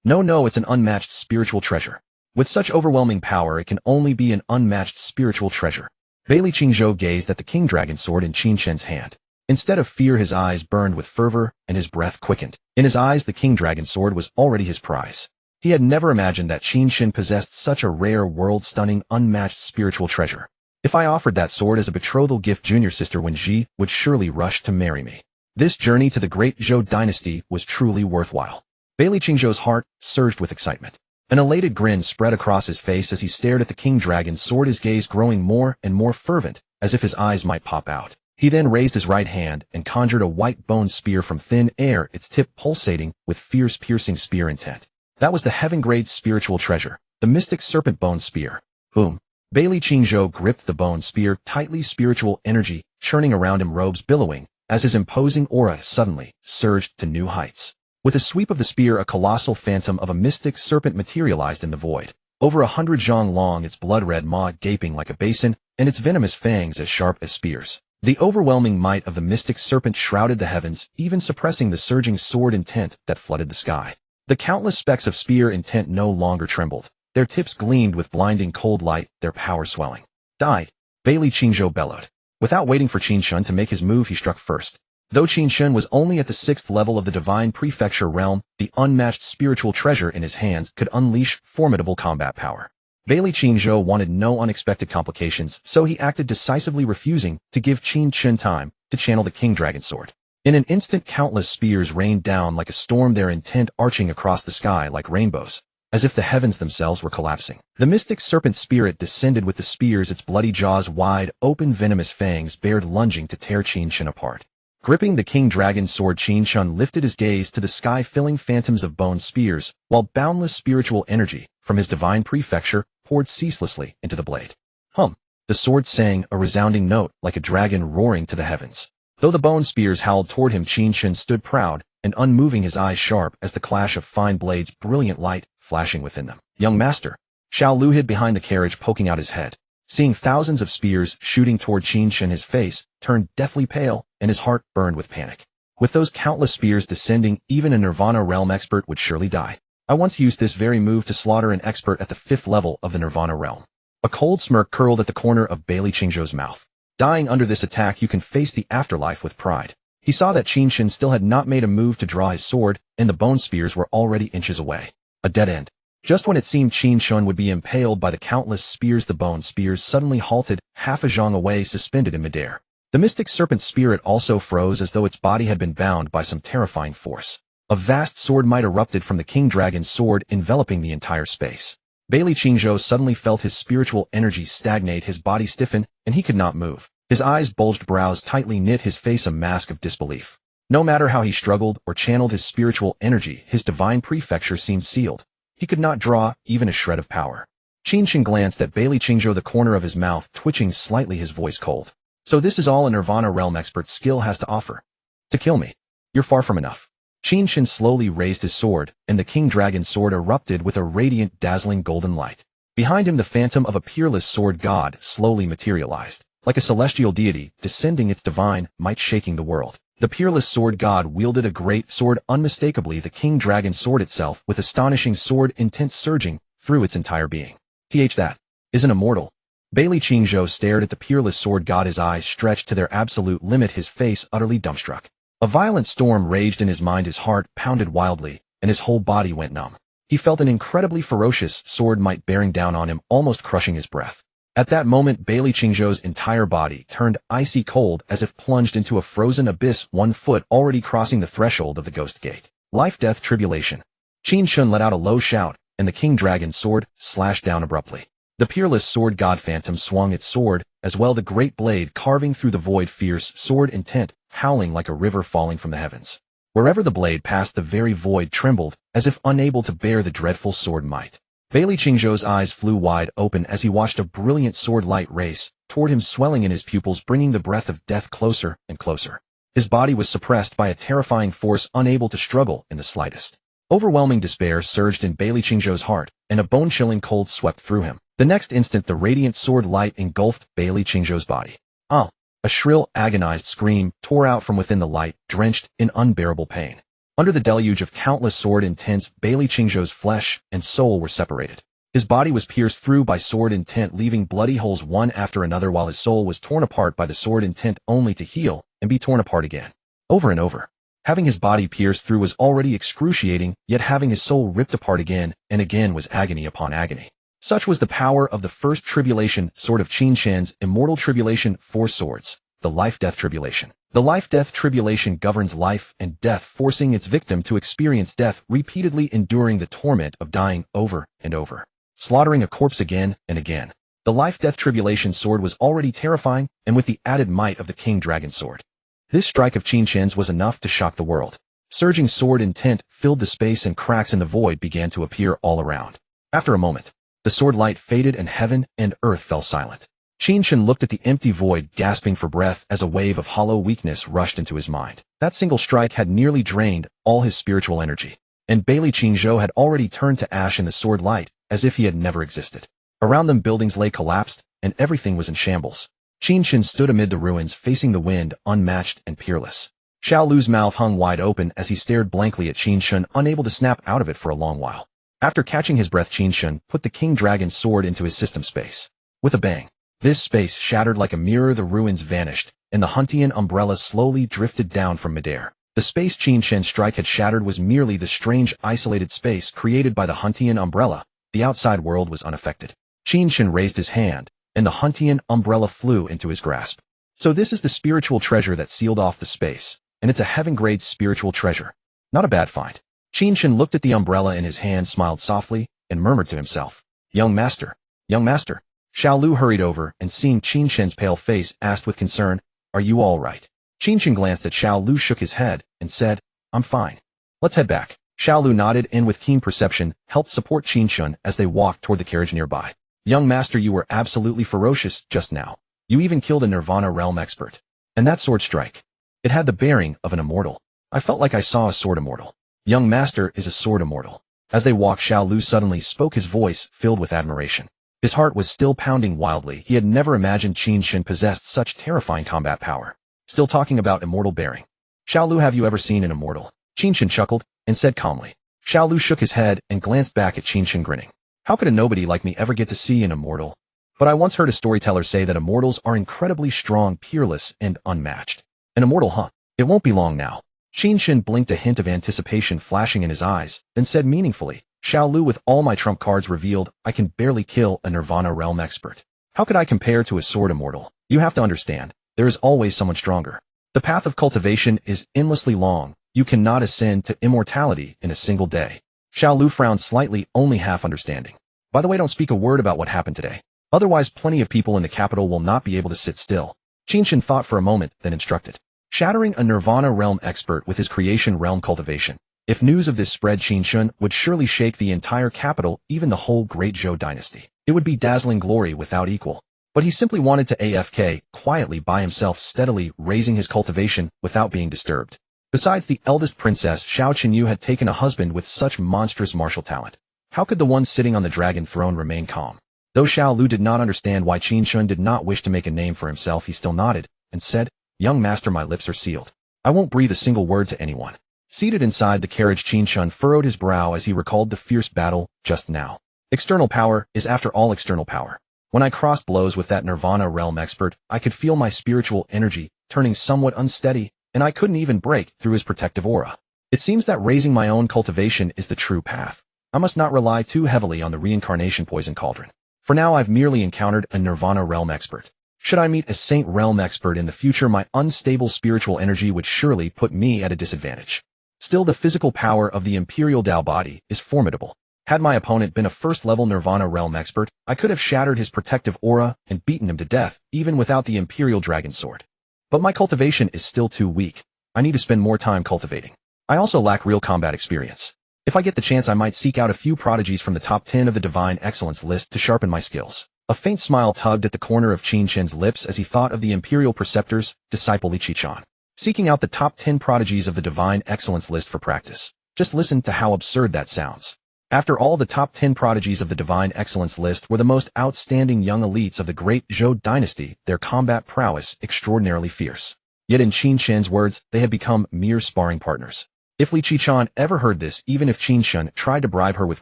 Speaker 1: No, it's an unmatched spiritual treasure. With such overwhelming power, it can only be an unmatched spiritual treasure. Bai Qingzhou gazed at the King Dragon sword in Qin Chen's hand. Instead of fear, his eyes burned with fervor and his breath quickened. In his eyes, the King Dragon sword was already his prize. He had never imagined that Qin Chen possessed such a rare, world-stunning, unmatched spiritual treasure. If I offered that sword as a betrothal gift, junior sister Wenji would surely rush to marry me. This journey to the great Zhou dynasty was truly worthwhile. Bai Qingzhou's heart surged with excitement. An elated grin spread across his face as he stared at the King Dragon's sword, his gaze growing more and more fervent, as if his eyes might pop out. He then raised his right hand and conjured a white bone spear from thin air, its tip pulsating with fierce, piercing spear intent. That was the heaven-grade spiritual treasure, the mystic serpent bone spear. Boom. Bai Qingzhou gripped the bone spear tightly, spiritual energy churning around him, robes billowing, as his imposing aura suddenly surged to new heights. With a sweep of the spear, a colossal phantom of a mystic serpent materialized in the void. Over 100 zhang long, its blood-red maw gaping like a basin, and its venomous fangs as sharp as spears. The overwhelming might of the mystic serpent shrouded the heavens, even suppressing the surging sword intent that flooded the sky. The countless specks of spear intent no longer trembled. Their tips gleamed with blinding cold light, their power swelling. Die! Bai Qingzhou bellowed. Without waiting for Qin Chen to make his move, he struck first. Though Qin Chen was only at the 6th level of the divine prefecture realm, the unmatched spiritual treasure in his hands could unleash formidable combat power. Bai Qingzhou wanted no unexpected complications, so he acted decisively, refusing to give Qin Chen time to channel the King Dragon sword. In an instant, countless spears rained down like a storm, their intent arching across the sky like rainbows, as if the heavens themselves were collapsing. The mystic serpent spirit descended with the spears, its bloody jaws wide open, venomous fangs bared, lunging to tear Qin Chen apart. Gripping the King Dragon sword, Qin Chen lifted his gaze to the sky, filling phantoms of bone spears, while boundless spiritual energy from his divine prefecture poured ceaselessly into the blade. Hum! The sword sang a resounding note like a dragon roaring to the heavens. Though the bone spears howled toward him, Qin Chen stood proud and unmoving, his eyes sharp as the clash of fine blades, brilliant light flashing within them. Young master. Xiao Lu hid behind the carriage, poking out his head. Seeing thousands of spears shooting toward Qin Chen, his face turned deathly pale and his heart burned with panic. With those countless spears descending, even a Nirvana realm expert would surely die. I once used this very move to slaughter an expert at the 5th level of the Nirvana realm. A cold smirk curled at the corner of Bai Qingzhou's mouth. Dying under this attack, you can face the afterlife with pride. He saw that Qin Chen still had not made a move to draw his sword, and the bone spears were already inches away. A dead end. Just when it seemed Qin Chen would be impaled by the countless spears, the bone spears suddenly halted, half a zhang away, suspended in midair. The mystic serpent spirit also froze, as though its body had been bound by some terrifying force. A vast sword might erupted from the King Dragon's sword, enveloping the entire space. Bai Qingzhou suddenly felt his spiritual energy stagnate, his body stiffen, and he could not move. His eyes bulged, brows tightly knit, his face a mask of disbelief. No matter how he struggled or channeled his spiritual energy, his divine prefecture seemed sealed. He could not draw even a shred of power. Qin Chen glanced at Bailey Qingzhou, the corner of his mouth twitching slightly, his voice cold. So this is all a Nirvana realm expert's skill has to offer. To kill me. You're far from enough. Qin Chen slowly raised his sword, and the King Dragon sword erupted with a radiant, dazzling golden light. Behind him, the phantom of a peerless sword god slowly materialized, like a celestial deity, descending its divine might, shaking the world. The peerless sword god wielded a great sword, unmistakably the King Dragon sword itself, with astonishing sword intent surging through its entire being. That is an immortal. Bailey Qingzhou stared at the peerless sword god, his eyes stretched to their absolute limit, his face utterly dumbstruck. A violent storm raged in his mind, his heart pounded wildly, and his whole body went numb. He felt an incredibly ferocious sword might bearing down on him, almost crushing his breath. At that moment, Bailey Qingzhou's entire body turned icy cold, as if plunged into a frozen abyss, 1 foot already crossing the threshold of the Ghost Gate. Life-death tribulation. Qin Chen let out a low shout, and the King Dragon's sword slashed down abruptly. The peerless sword god phantom swung its sword, as well the great blade carving through the void, fierce sword intent, howling like a river falling from the heavens. Wherever the blade passed, the very void trembled, as if unable to bear the dreadful sword might. Bailey Qingzhou's eyes flew wide open as he watched a brilliant sword light race toward him, swelling in his pupils, bringing the breath of death closer and closer. His body was suppressed by a terrifying force, unable to struggle in the slightest. Overwhelming despair surged in Bailey Qingzhou's heart, and a bone-chilling cold swept through him. The next instant, the radiant sword light engulfed Bailey Qingzhou's body. A shrill, agonized scream tore out from within the light, drenched in unbearable pain. Under the deluge of countless sword intents, Bailey Qingzhou's flesh and soul were separated. His body was pierced through by sword intent, leaving bloody holes one after another, while his soul was torn apart by the sword intent, only to heal and be torn apart again. Over and over. Having his body pierced through was already excruciating, yet having his soul ripped apart again and again was agony upon agony. Such was the power of the first tribulation sword of Qin Chen's immortal tribulation, 4 swords, the life-death tribulation. The life-death tribulation governs life and death, forcing its victim to experience death, repeatedly enduring the torment of dying over and over, slaughtering a corpse again and again. The life-death tribulation sword was already terrifying, and with the added might of the King Dragon sword, this strike of Qin Chen's was enough to shock the world. Surging sword intent filled the space, and cracks in the void began to appear all around. After a moment, the sword light faded and heaven and earth fell silent. Qin Chen looked at the empty void, gasping for breath as a wave of hollow weakness rushed into his mind. That single strike had nearly drained all his spiritual energy, and Bailey Qingzhou had already turned to ash in the sword light, as if he had never existed. Around them, buildings lay collapsed, and everything was in shambles. Qin Chen stood amid the ruins, facing the wind, unmatched and peerless. Xiao Lu's mouth hung wide open as he stared blankly at Qin Chen, unable to snap out of it for a long while. After catching his breath, Qin Chen put the King Dragon's sword into his system space. With a bang, this space shattered like a mirror, the ruins vanished, and the Huntian umbrella slowly drifted down from midair. The space Qin Chen's strike had shattered was merely the strange, isolated space created by the Huntian umbrella. The outside world was unaffected. Qin Chen raised his hand, and the Huntian umbrella flew into his grasp. So this is the spiritual treasure that sealed off the space, and it's a heaven-grade spiritual treasure. Not a bad find. Qin Chen looked at the umbrella in his hand, smiled softly, and murmured to himself, Young master. Young master. Xiao Lu hurried over, and seeing Qin Chen's pale face, asked with concern, Are you all right? Qin Chen glanced at Xiao Lu, shook his head, and said, I'm fine. Let's head back. Xiao Lu nodded and with keen perception helped support Qin Chen as they walked toward the carriage nearby. Young master, you were absolutely ferocious just now. You even killed a Nirvana realm expert. And that sword strike. It had the bearing of an immortal. I felt like I saw a sword immortal. Young master is a sword immortal. As they walked, Xiao Lu suddenly spoke, his voice filled with admiration. His heart was still pounding wildly. He had never imagined Qin Chen possessed such terrifying combat power. Still talking about immortal bearing. Xiao Lu, have you ever seen an immortal? Qin Chen chuckled and said calmly. Xiao Lu shook his head and glanced back at Qin Chen, grinning. How could a nobody like me ever get to see an immortal? But I once heard a storyteller say that immortals are incredibly strong, peerless, and unmatched. An immortal, huh? It won't be long now. Qin Chen blinked, a hint of anticipation flashing in his eyes, then said meaningfully, Xiao Lu, with all my trump cards revealed, I can barely kill a Nirvana realm expert. How could I compare to a sword immortal? You have to understand, there is always someone stronger. The path of cultivation is endlessly long. You cannot ascend to immortality in a single day. Xiao Lu frowned slightly, only half understanding. By the way, don't speak a word about what happened today. Otherwise, plenty of people in the capital will not be able to sit still. Qin Chen thought for a moment, then instructed. Shattering a Nirvana realm expert with his creation realm cultivation. If news of this spread, Qin Chen would surely shake the entire capital, even the whole great Zhou dynasty. It would be dazzling glory without equal. But he simply wanted to AFK quietly by himself, steadily raising his cultivation without being disturbed. Besides, the eldest princess, Xiao Qinyu, had taken a husband with such monstrous martial talent. How could the one sitting on the dragon throne remain calm? Though Xiao Lu did not understand why Qin Chen did not wish to make a name for himself, he still nodded and said, "Young master, my lips are sealed. I won't breathe a single word to anyone." Seated inside the carriage, Qin Chen furrowed his brow as he recalled the fierce battle just now. External power is after all external power. When I crossed blows with that Nirvana realm expert, I could feel my spiritual energy turning somewhat unsteady, and I couldn't even break through his protective aura. It seems that raising my own cultivation is the true path. I must not rely too heavily on the reincarnation poison cauldron. For now, I've merely encountered a Nirvana realm expert. Should I meet a Saint realm expert in the future, my unstable spiritual energy would surely put me at a disadvantage. Still, the physical power of the Imperial Dao body is formidable. Had my opponent been a first-level Nirvana realm expert, I could have shattered his protective aura and beaten him to death, even without the Imperial Dragon Sword. But my cultivation is still too weak. I need to spend more time cultivating. I also lack real combat experience. If I get the chance, I might seek out a few prodigies from the top 10 of the Divine Excellence list to sharpen my skills. A faint smile tugged at the corner of Qin Chen's lips as he thought of the Imperial Preceptor's disciple Li Qichen, seeking out the top 10 prodigies of the Divine Excellence list for practice. Just listen to how absurd that sounds. After all, the top 10 prodigies of the Divine Excellence list were the most outstanding young elites of the great Zhou dynasty, their combat prowess extraordinarily fierce. Yet in Qin Chen's words, they had become mere sparring partners. If Li Qichen ever heard this, even if Qin Chen tried to bribe her with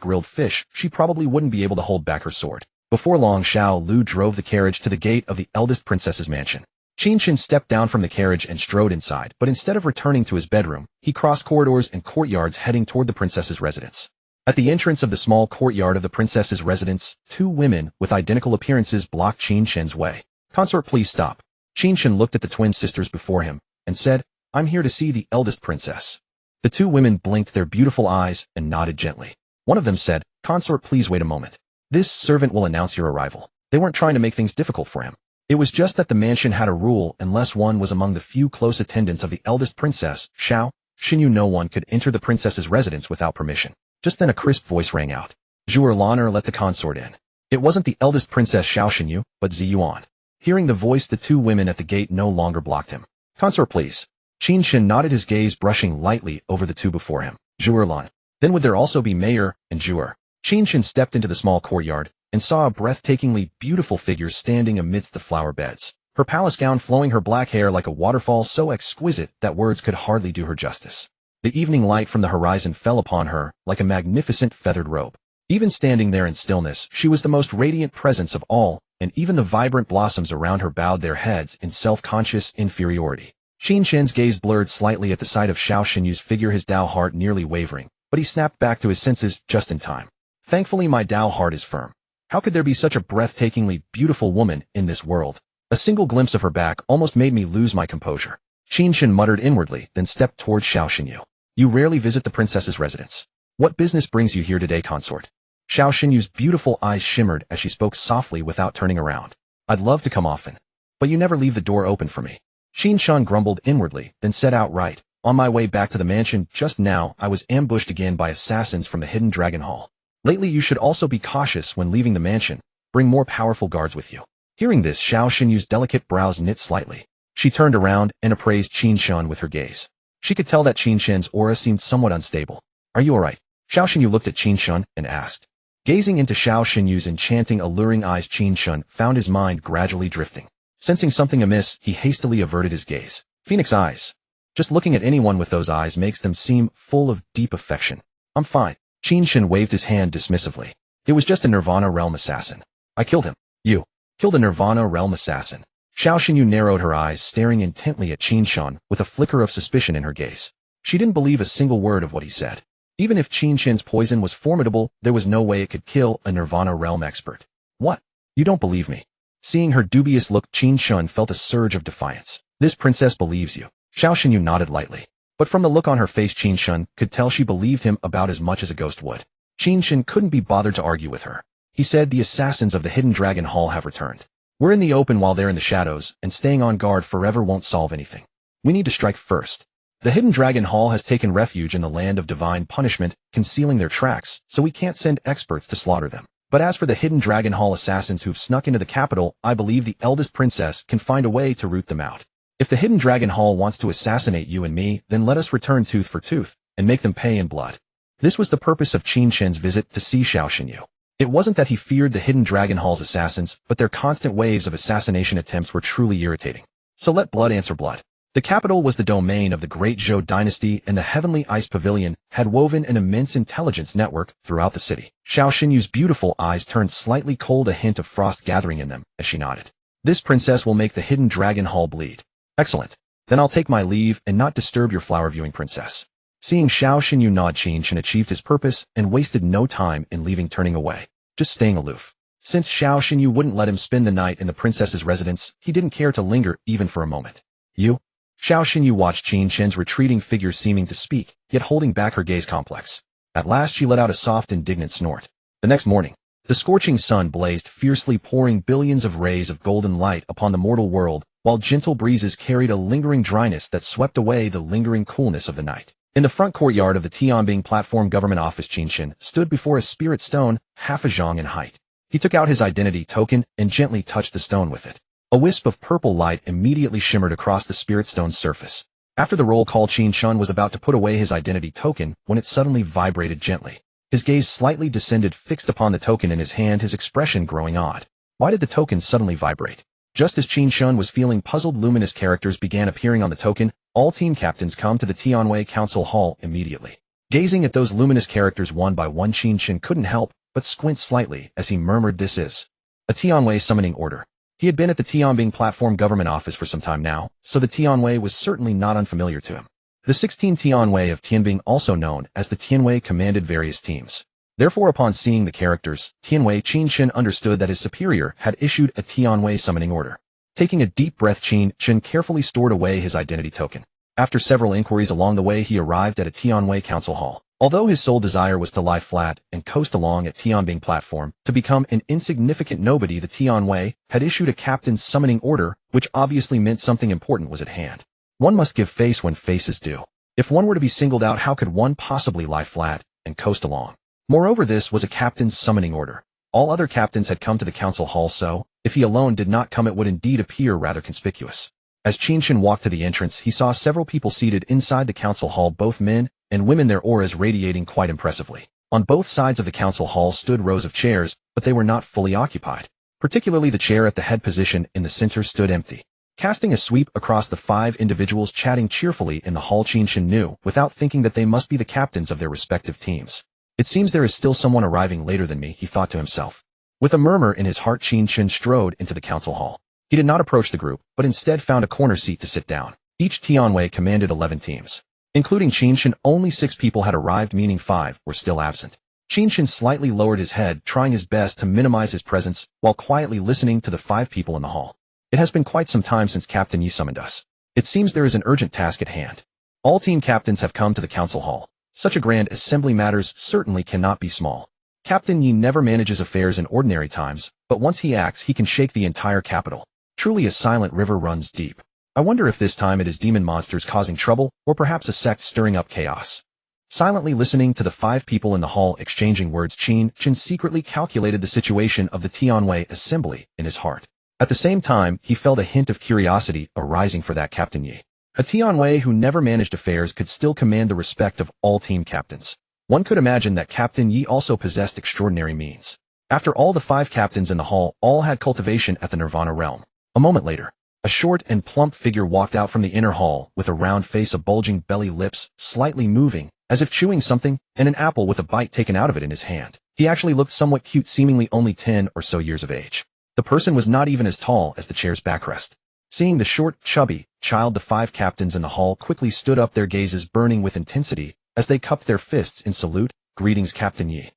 Speaker 1: grilled fish, she probably wouldn't be able to hold back her sword. Before long, Xiao Lu drove the carriage to the gate of the eldest princess's mansion. Qin Chen stepped down from the carriage and strode inside, but instead of returning to his bedroom, he crossed corridors and courtyards heading toward the princess's residence. At the entrance of the small courtyard of the princess's residence, two women with identical appearances blocked Qin Chen's way. "Consort, please stop." Qin Chen looked at the twin sisters before him and said, "I'm here to see the eldest princess." The two women blinked their beautiful eyes and nodded gently. One of them said, "Consort, please wait a moment. This servant will announce your arrival." They weren't trying to make things difficult for him. It was just that the mansion had a rule: unless one was among the few close attendants of the eldest princess, Xiao Qinyu, no one could enter the princess's residence without permission. Just then a crisp voice rang out. "Zhu'er Lan'er, let the consort in." It wasn't the eldest princess Xiao Qinyu, but Ziyuan. Hearing the voice, the two women at the gate no longer blocked him. "Consort, please." Qin Chen nodded, his gaze brushing lightly over the two before him. "Zhu'er Lan. Then would there also be Mayor and Zhu'er?" Qin Chen stepped into the small courtyard and saw a breathtakingly beautiful figure standing amidst the flower beds. Her palace gown flowing, her black hair like a waterfall, so exquisite that words could hardly do her justice. The evening light from the horizon fell upon her like a magnificent feathered robe. Even standing there in stillness, she was the most radiant presence of all, and even the vibrant blossoms around her bowed their heads in self-conscious inferiority. Qin Chen's gaze blurred slightly at the sight of Xiao Xinyu's figure, his Dao heart nearly wavering, but he snapped back to his senses just in time. "Thankfully, my Dao heart is firm. How could there be such a breathtakingly beautiful woman in this world?" A single glimpse of her back almost made me lose my composure. Qin Chen muttered inwardly, then stepped toward Xiao Xinyu. "You rarely visit the princess's residence. What business brings you here today, consort?" Xiao Xinyu's beautiful eyes shimmered as she spoke softly without turning around. "I'd love to come often, but you never leave the door open for me." Qin Chen grumbled inwardly, then said outright, "On my way back to the mansion just now, I was ambushed again by assassins from the Hidden Dragon Hall. Lately, you should also be cautious when leaving the mansion. Bring more powerful guards with you." Hearing this, Xiao Xinyu's delicate brows knit slightly. She turned around and appraised Qin Chen with her gaze. She could tell that Qin Chen's aura seemed somewhat unstable. "Are you alright?" Xiao Xinyu looked at Qin Chen and asked. Gazing into Xiao Xinyu's enchanting, alluring eyes, Qin Chen found his mind gradually drifting. Sensing something amiss, he hastily averted his gaze. Phoenix eyes. Just looking at anyone with those eyes makes them seem full of deep affection. "I'm fine." Qin Chen waved his hand dismissively. "It was just a Nirvana realm assassin. I killed him." "You killed a Nirvana realm assassin?" Xiao Xinyu narrowed her eyes, staring intently at Qin Chen with a flicker of suspicion in her gaze. She didn't believe a single word of what he said. Even if Qin Chen's poison was formidable, there was no way it could kill a Nirvana realm expert. "What? You don't believe me?" Seeing her dubious look, Qin Chen felt a surge of defiance. "This princess believes you." Xiao Xinyu nodded lightly. But from the look on her face, Qin Chen could tell she believed him about as much as a ghost would. Qin Chen couldn't be bothered to argue with her. He said, "The assassins of the Hidden Dragon Hall have returned. We're in the open while they're in the shadows, and staying on guard forever won't solve anything. We need to strike first. The Hidden Dragon Hall has taken refuge in the land of divine punishment, concealing their tracks, so we can't send experts to slaughter them. But as for the hidden Dragon Hall assassins who've snuck into the capital, I believe the eldest princess can find a way to root them out. If the hidden Dragon Hall wants to assassinate you and me, then let us return tooth for tooth, and make them pay in blood. This was the purpose of Qin Chen's visit to see Xiao Xinyu. It wasn't that he feared the hidden Dragon Hall's assassins, but their constant waves of assassination attempts were truly irritating. So let blood answer blood. The capital was the domain of the Great Zhou dynasty, and the Heavenly Ice Pavilion had woven an immense intelligence network throughout the city. Xiao Xinyu's beautiful eyes turned slightly cold, a hint of frost gathering in them, as she nodded. This princess will make the hidden Dragon Hall bleed. Excellent. Then I'll take my leave and not disturb your flower viewing, princess. Seeing Xiao Xinyu nod, Qin Chen achieved his purpose and wasted no time in leaving, turning away, just staying aloof. Since Xiao Xinyu wouldn't let him spend the night in the princess's residence, he didn't care to linger even for a moment. You? Xiao Xinyu watched Qin Chen's retreating figure, seeming to speak, yet holding back her gaze complex. At last she let out a soft, indignant snort. The next morning, the scorching sun blazed fiercely, pouring billions of rays of golden light upon the mortal world, while gentle breezes carried a lingering dryness that swept away the lingering coolness of the night. In the front courtyard of the Tianbing Platform Government Office, Qin Chen stood before a spirit stone, half a zhang in height. He took out his identity token and gently touched the stone with it. A wisp of purple light immediately shimmered across the spirit stone's surface. After the roll call, Qin Chen was about to put away his identity token when it suddenly vibrated gently. His gaze slightly descended, fixed upon the token in his hand, his expression growing odd. Why did the token suddenly vibrate? Just as Qin Chen was feeling puzzled, luminous characters began appearing on the token. All team captains come to the Tianwei Council Hall immediately. Gazing at those luminous characters one by one, Qin Chen couldn't help but squint slightly as he murmured, "This is a Tianwei summoning order." He had been at the Tianbing Platform Government Office for some time now, so the Tianwei was certainly not unfamiliar to him. The 16 Tianwei of Tianbing, also known as the Tianwei, commanded various teams. Therefore, upon seeing the characters, Tianwei, Qin Chen understood that his superior had issued a Tianwei summoning order. Taking a deep breath, Qin Chen carefully stored away his identity token. After several inquiries along the way, he arrived at a Tianwei Council Hall. Although his sole desire was to lie flat and coast along at Tianbing Platform, to become an insignificant nobody, the Tianwei had issued a captain's summoning order, which obviously meant something important was at hand. One must give face when face is due. If one were to be singled out, how could one possibly lie flat and coast along? Moreover, this was a captain's summoning order. All other captains had come to the council hall, so if he alone did not come, it would indeed appear rather conspicuous. As Qin Chen walked to the entrance, he saw several people seated inside the council hall, both men and women, their auras radiating quite impressively. On both sides of the council hall stood rows of chairs, but they were not fully occupied. Particularly the chair at the head position in the center stood empty. Casting a sweep across the 5 individuals chatting cheerfully in the hall, Qin Chen knew, without thinking, that they must be the captains of their respective teams. It seems there is still someone arriving later than me, he thought to himself. With a murmur in his heart, Qin Chen strode into the council hall. He did not approach the group, but instead found a corner seat to sit down. Each Tianwei commanded 11 teams. Including Qin Chen, only 6 people had arrived, meaning 5 were still absent. Qin Chen slightly lowered his head, trying his best to minimize his presence, while quietly listening to the 5 people in the hall. It has been quite some time since Captain Yi summoned us. It seems there is an urgent task at hand. All team captains have come to the council hall. Such a grand assembly matters certainly cannot be small. Captain Yi never manages affairs in ordinary times, but once he acts, he can shake the entire capital. Truly a silent river runs deep. I wonder if this time it is demon monsters causing trouble, or perhaps a sect stirring up chaos. Silently listening to the 5 people in the hall exchanging words, Qin Chen secretly calculated the situation of the Tianwei assembly in his heart. At the same time, he felt a hint of curiosity arising for that Captain Yi. A Tianwei who never managed affairs could still command the respect of all team captains. One could imagine that Captain Yi also possessed extraordinary means. After all, the 5 captains in the hall all had cultivation at the Nirvana realm. A moment later, a short and plump figure walked out from the inner hall with a round face, a bulging belly, lips slightly moving, as if chewing something, and an apple with a bite taken out of it in his hand. He actually looked somewhat cute, seemingly only 10 or so years of age. The person was not even as tall as the chair's backrest. Seeing the short, chubby child, the 5 captains in the hall quickly stood up, their gazes burning with intensity as they cupped their fists in salute. Greetings, Captain Yi.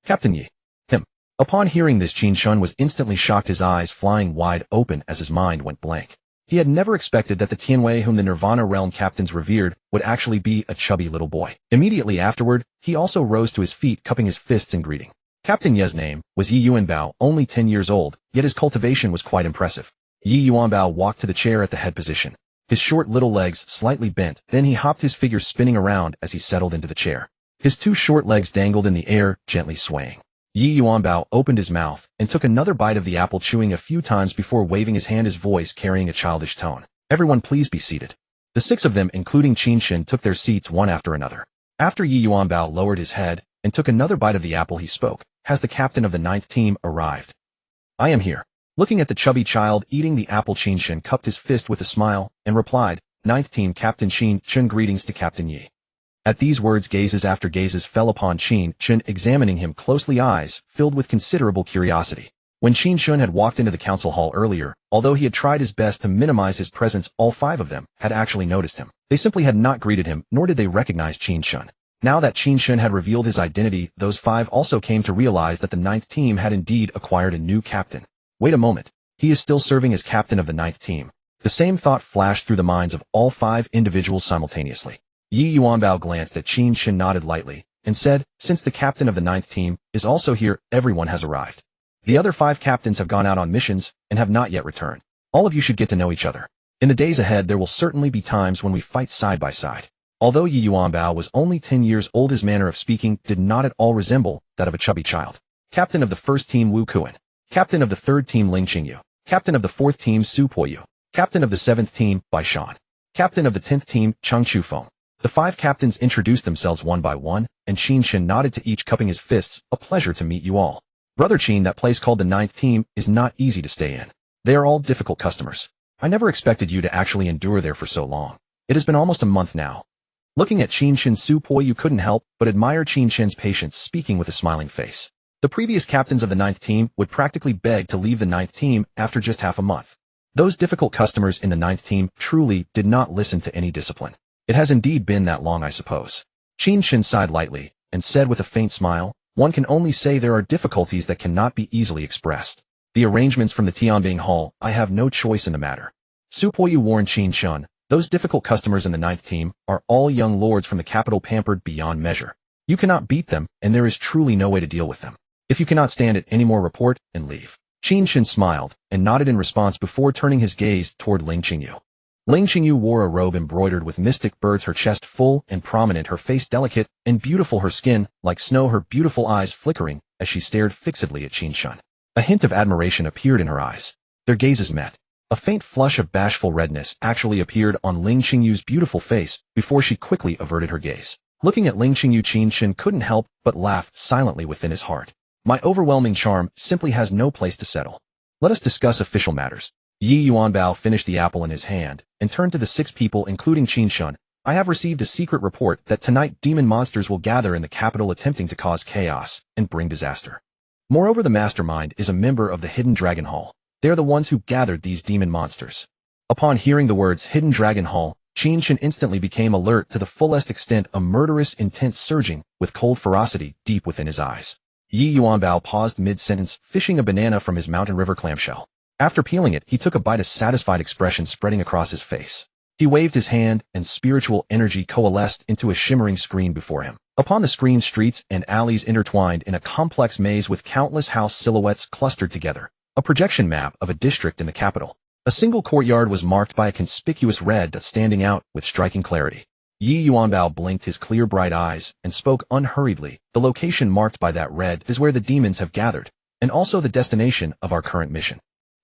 Speaker 1: Captain Yi. Him. Upon hearing this, Qin Chen was instantly shocked, his eyes flying wide open as his mind went blank. He had never expected that the Tianwei whom the Nirvana realm captains revered would actually be a chubby little boy. Immediately afterward, he also rose to his feet, cupping his fists in greeting. Captain Ye's name was Yi Yuanbao, only 10 years old, yet his cultivation was quite impressive. Yi Yuanbao walked to the chair at the head position. His short little legs slightly bent, then he hopped, his figure spinning around as he settled into the chair. His 2 short legs dangled in the air, gently swaying. Yi Yuanbao opened his mouth and took another bite of the apple, chewing a few times before waving his hand, his voice carrying a childish tone. Everyone please be seated. The 6 of them, including Qin Chen, took their seats one after another. After Yi Yuanbao lowered his head and took another bite of the apple, he spoke. Has the captain of the 9th team arrived? I am here. Looking at the chubby child eating the apple, Qin Chen cupped his fist with a smile and replied, 9th team Captain Qin Chen, greetings to Captain Yi. At these words, gazes after gazes fell upon Qin Chen, examining him closely, eyes filled with considerable curiosity. When Qin Chen had walked into the council hall earlier, although he had tried his best to minimize his presence, all 5 of them had actually noticed him. They simply had not greeted him, nor did they recognize Qin Chen. Now that Qin Chen had revealed his identity, those 5 also came to realize that the 9th team had indeed acquired a new captain. Wait a moment. He is still serving as captain of the 9th team. The same thought flashed through the minds of all 5 individuals simultaneously. Yi Yuanbao glanced at Qin Chen, nodded lightly, and said, since the captain of the 9th team is also here, everyone has arrived. The other 5 captains have gone out on missions and have not yet returned. All of you should get to know each other. In the days ahead, there will certainly be times when we fight side by side. Although Yi Yuanbao was only 10 years old, his manner of speaking did not at all resemble that of a chubby child. Captain of the 1st team Wu Kuan. Captain of the 3rd team Ling Qingyu. Captain of the 4th team Su Poyu. Captain of the 7th team Bai Shan. Captain of the 10th team Chang Chufeng. The 5 captains introduced themselves one by one, and Qin Chen nodded to each, cupping his fists. A pleasure to meet you all. Brother Qin, that place called the 9th team is not easy to stay in. They are all difficult customers. I never expected you to actually endure there for so long. It has been almost a month now. Looking at Qin Chen, Su Poyu couldn't help but admire Qin Chen's patience, speaking with a smiling face. The previous captains of the 9th team would practically beg to leave the 9th team after just half a month. Those difficult customers in the 9th team truly did not listen to any discipline. It has indeed been that long, I suppose. Qin Chen sighed lightly and said with a faint smile, one can only say there are difficulties that cannot be easily expressed. The arrangements from the Tianbing Hall, I have no choice in the matter. Su Poyu warned Qin Chen, those difficult customers in the 9th team are all young lords from the capital, pampered beyond measure. You cannot beat them, and there is truly no way to deal with them. If you cannot stand it anymore, report and leave. Qin Chen smiled and nodded in response before turning his gaze toward Ling Qingyu. Ling Qingyu wore a robe embroidered with mystic birds, her chest full and prominent, her face delicate and beautiful, her skin like snow, her beautiful eyes flickering as she stared fixedly at Qin Chen. A hint of admiration appeared in her eyes. Their gazes met. A faint flush of bashful redness actually appeared on Ling Qingyu's beautiful face before she quickly averted her gaze. Looking at Ling Qingyu, Qin Chen couldn't help but laugh silently within his heart. My overwhelming charm simply has no place to settle. Let us discuss official matters. Yi Yuanbao finished the apple in his hand and turned to the 6 people, including Qin Chen. I have received a secret report that tonight demon monsters will gather in the capital, attempting to cause chaos and bring disaster. Moreover, the mastermind is a member of the Hidden Dragon Hall. They are the ones who gathered these demon monsters. Upon hearing the words Hidden Dragon Hall, Qin Chen instantly became alert to the fullest extent, a murderous intent surging with cold ferocity deep within his eyes. Yi Yuanbao paused mid-sentence, fishing a banana from his mountain river clamshell. After peeling it, he took a bite, a satisfied expression spreading across his face. He waved his hand, and spiritual energy coalesced into a shimmering screen before him. Upon the screen, streets and alleys intertwined in a complex maze with countless house silhouettes clustered together. A projection map of a district in the capital. A single courtyard was marked by a conspicuous red dot standing out with striking clarity. Yi Yuanbao blinked his clear bright eyes and spoke unhurriedly. The location marked by that red is where the demons have gathered, and also the destination of our current mission.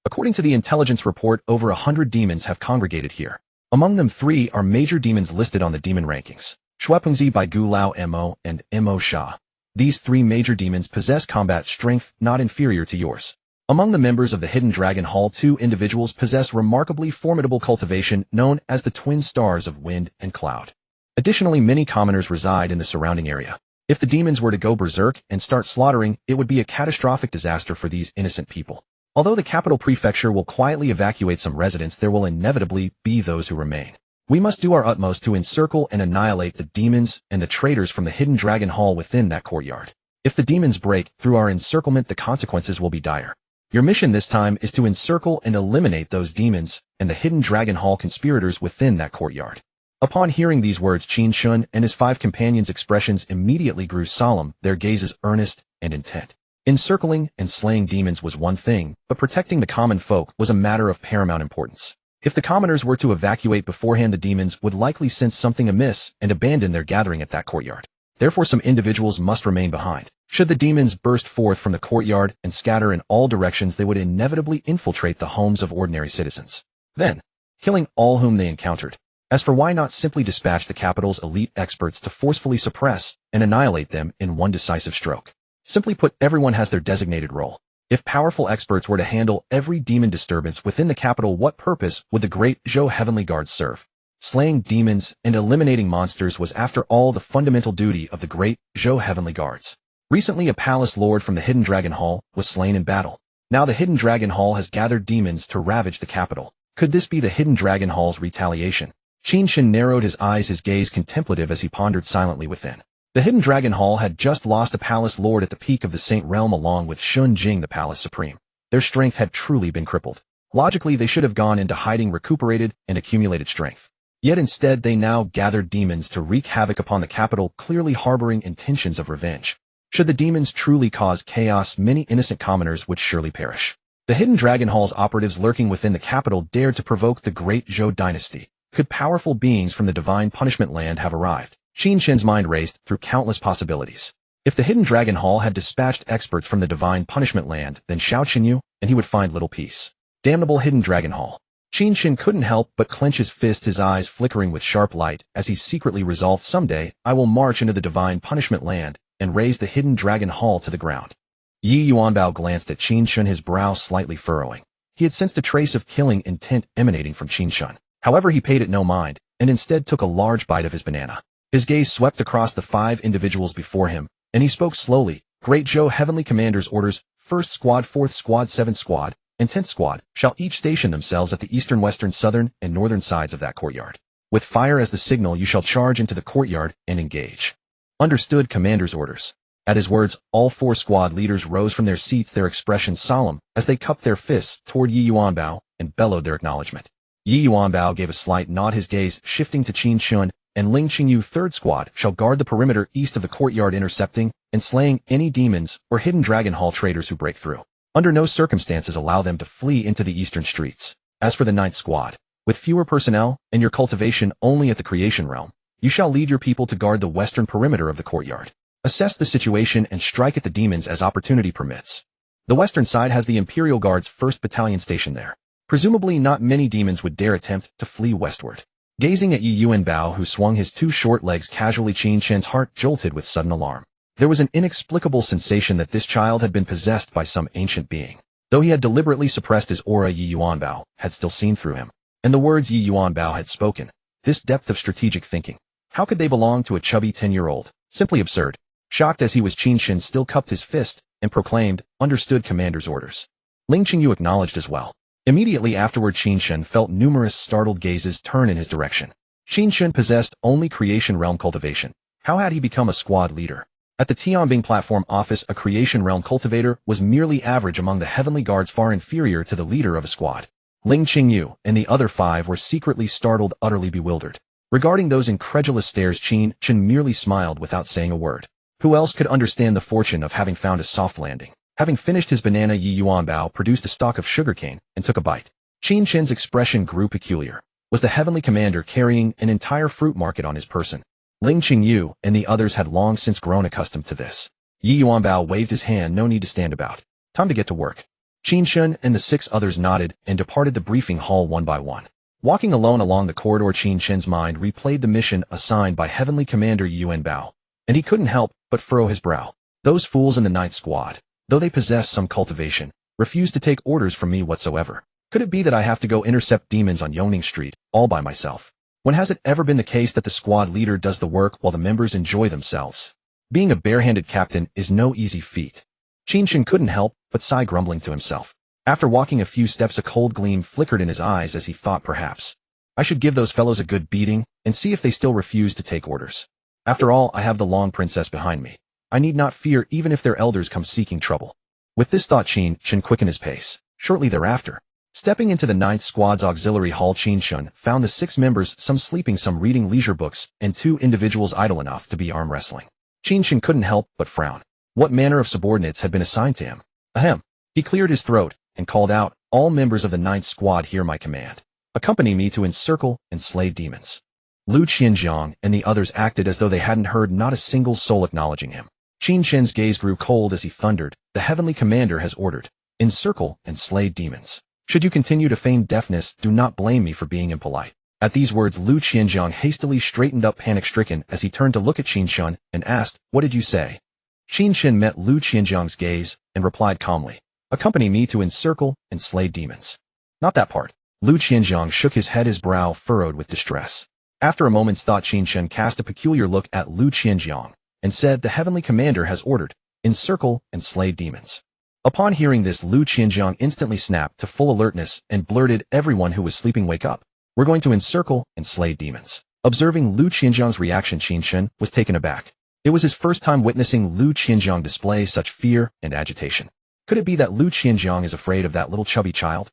Speaker 1: According to the intelligence report, over 100 demons have congregated here. Among them, 3 are major demons listed on the demon rankings. Shuepengzi by Gu Lao Mo and Mo Sha. These 3 major demons possess combat strength not inferior to yours. Among the members of the Hidden Dragon Hall, 2 individuals possess remarkably formidable cultivation known as the Twin Stars of Wind and Cloud. Additionally, many commoners reside in the surrounding area. If the demons were to go berserk and start slaughtering, it would be a catastrophic disaster for these innocent people. Although the capital prefecture will quietly evacuate some residents, there will inevitably be those who remain. We must do our utmost to encircle and annihilate the demons and the traitors from the Hidden Dragon Hall within that courtyard. If the demons break through our encirclement, the consequences will be dire. Your mission this time is to encircle and eliminate those demons and the Hidden Dragon Hall conspirators within that courtyard. Upon hearing these words, Qin Chen and his 5 companions' expressions immediately grew solemn, their gazes earnest and intent. Encircling and slaying demons was one thing, but protecting the common folk was a matter of paramount importance. If the commoners were to evacuate beforehand, the demons would likely sense something amiss and abandon their gathering at that courtyard. Therefore, some individuals must remain behind. Should the demons burst forth from the courtyard and scatter in all directions, they would inevitably infiltrate the homes of ordinary citizens, then killing all whom they encountered. As for why not simply dispatch the capital's elite experts to forcefully suppress and annihilate them in one decisive stroke? Simply put, everyone has their designated role. If powerful experts were to handle every demon disturbance within the capital, what purpose would the great Zhou Heavenly Guards serve? Slaying demons and eliminating monsters was, after all, the fundamental duty of the great Zhou Heavenly Guards. Recently, a palace lord from the Hidden Dragon Hall was slain in battle. Now the Hidden Dragon Hall has gathered demons to ravage the capital. Could this be the Hidden Dragon Hall's retaliation? Qin Chen narrowed his eyes, his gaze contemplative as he pondered silently within. The Hidden Dragon Hall had just lost a palace lord at the peak of the Saint Realm along with Shun Jing, the palace supreme. Their strength had truly been crippled. Logically, they should have gone into hiding, recuperated, and accumulated strength. Yet instead they now gathered demons to wreak havoc upon the capital, clearly harboring intentions of revenge. Should the demons truly cause chaos, many innocent commoners would surely perish. The Hidden Dragon Hall's operatives lurking within the capital dared to provoke the great Zhou dynasty. Could powerful beings from the Divine Punishment Land have arrived? Qin Chen's mind raced through countless possibilities. If the Hidden Dragon Hall had dispatched experts from the Divine Punishment Land, then Xiao Qinyu, and he would find little peace. Damnable Hidden Dragon Hall. Qin Chen couldn't help but clench his fist, his eyes flickering with sharp light, as he secretly resolved, someday I will march into the Divine Punishment Land and raze the Hidden Dragon Hall to the ground. Yi Yuanbao glanced at Qin Chen, his brow slightly furrowing. He had sensed a trace of killing intent emanating from Qin Chen. However, he paid it no mind, and instead took a large bite of his banana. His gaze swept across the 5 individuals before him, and he spoke slowly. Great Zhou Heavenly Commander's orders, 1st Squad, 4th Squad, 7th Squad, and 10th Squad, shall each station themselves at the eastern, western, southern, and northern sides of that courtyard. With fire as the signal, you shall charge into the courtyard and engage. Understood, Commander's orders. At his words, all 4 squad leaders rose from their seats, their expressions solemn, as they cupped their fists toward Yi Yuanbao and bellowed their acknowledgement. Yi Yuanbao gave a slight nod, his gaze shifting to Qin Chen, and Ling Qingyu, 3rd Squad, shall guard the perimeter east of the courtyard, intercepting and slaying any demons or Hidden Dragon Hall traitors who break through. Under no circumstances allow them to flee into the eastern streets. As for the 9th Squad, with fewer personnel and your cultivation only at the creation realm, you shall lead your people to guard the western perimeter of the courtyard. Assess the situation and strike at the demons as opportunity permits. The western side has the Imperial Guard's 1st Battalion stationed there. Presumably not many demons would dare attempt to flee westward. Gazing at Yi Yuanbao, who swung his 2 short legs casually, Qin Chen's heart jolted with sudden alarm. There was an inexplicable sensation that this child had been possessed by some ancient being. Though he had deliberately suppressed his aura, Yi Yuanbao had still seen through him. And the words Yi Yuanbao had spoken, this depth of strategic thinking, how could they belong to a chubby 10-year-old? Simply absurd. Shocked as he was, Qin Chen still cupped his fist and proclaimed, understood, Commander's orders. Ling Qingyu acknowledged as well. Immediately afterward, Qin Chen felt numerous startled gazes turn in his direction. Qin Chen possessed only creation realm cultivation. How had he become a squad leader? At the Tianbing platform office, a creation realm cultivator was merely average among the heavenly guards, far inferior to the leader of a squad. Ling Qingyu and the other 5 were secretly startled, utterly bewildered. Regarding those incredulous stares, Qin Chen merely smiled without saying a word. Who else could understand the fortune of having found a soft landing? Having finished his banana, Yi Yuanbao produced a stalk of sugarcane and took a bite. Qin Chen's expression grew peculiar. Was the Heavenly Commander carrying an entire fruit market on his person? Ling Qingyu and the others had long since grown accustomed to this. Yi Yuanbao waved his hand, no need to stand about. Time to get to work. Qin Chen and the 6 others nodded and departed the briefing hall one by one. Walking alone along the corridor, Qin Chen's mind replayed the mission assigned by Heavenly Commander Yi Yuanbao, and he couldn't help but furrow his brow. Those fools in the 9th Squad, though they possess some cultivation, refuse to take orders from me whatsoever. Could it be that I have to go intercept demons on Yongning Street, all by myself? When has it ever been the case that the squad leader does the work while the members enjoy themselves? Being a barehanded captain is no easy feat. Qin Chen couldn't help but sigh, grumbling to himself. After walking a few steps, a cold gleam flickered in his eyes as he thought, perhaps I should give those fellows a good beating and see if they still refuse to take orders. After all, I have the Long Princess behind me. I need not fear even if their elders come seeking trouble. With this thought, Qin Chen quickened his pace. Shortly thereafter, stepping into the 9th Squad's auxiliary hall, Qin Chen found the 6 members, some sleeping, some reading leisure books, and 2 individuals idle enough to be arm wrestling. Qin Chen couldn't help but frown. What manner of subordinates had been assigned to him? Ahem. He cleared his throat and called out, all members of the 9th Squad, hear my command. Accompany me to encircle and slay demons. Lu Qianjiang and the others acted as though they hadn't heard, not a single soul acknowledging him. Qin Chen's gaze grew cold as he thundered, "The heavenly commander has ordered. Encircle and slay demons. Should you continue to feign deafness, do not blame me for being impolite." At these words, Lu Qianjiang hastily straightened up, panic-stricken, as he turned to look at Qin Chen and asked, "What did you say?" Qin Chen met Lu Qianjiang's gaze and replied calmly, "Accompany me to encircle and slay demons." "Not that part." Lu Qianjiang shook his head, his brow furrowed with distress. After a moment's thought, Qin Chen cast a peculiar look at Lu Qianjiang and said, "The heavenly commander has ordered, encircle and slay demons." Upon hearing this, Lu Qianjiang instantly snapped to full alertness and blurted, "Everyone who was sleeping, wake up. We're going to encircle and slay demons." Observing Lu Qianjiang's reaction, Qin Chen was taken aback. It was his first time witnessing Lu Qianjiang display such fear and agitation. Could it be that Lu Qianjiang is afraid of that little chubby child?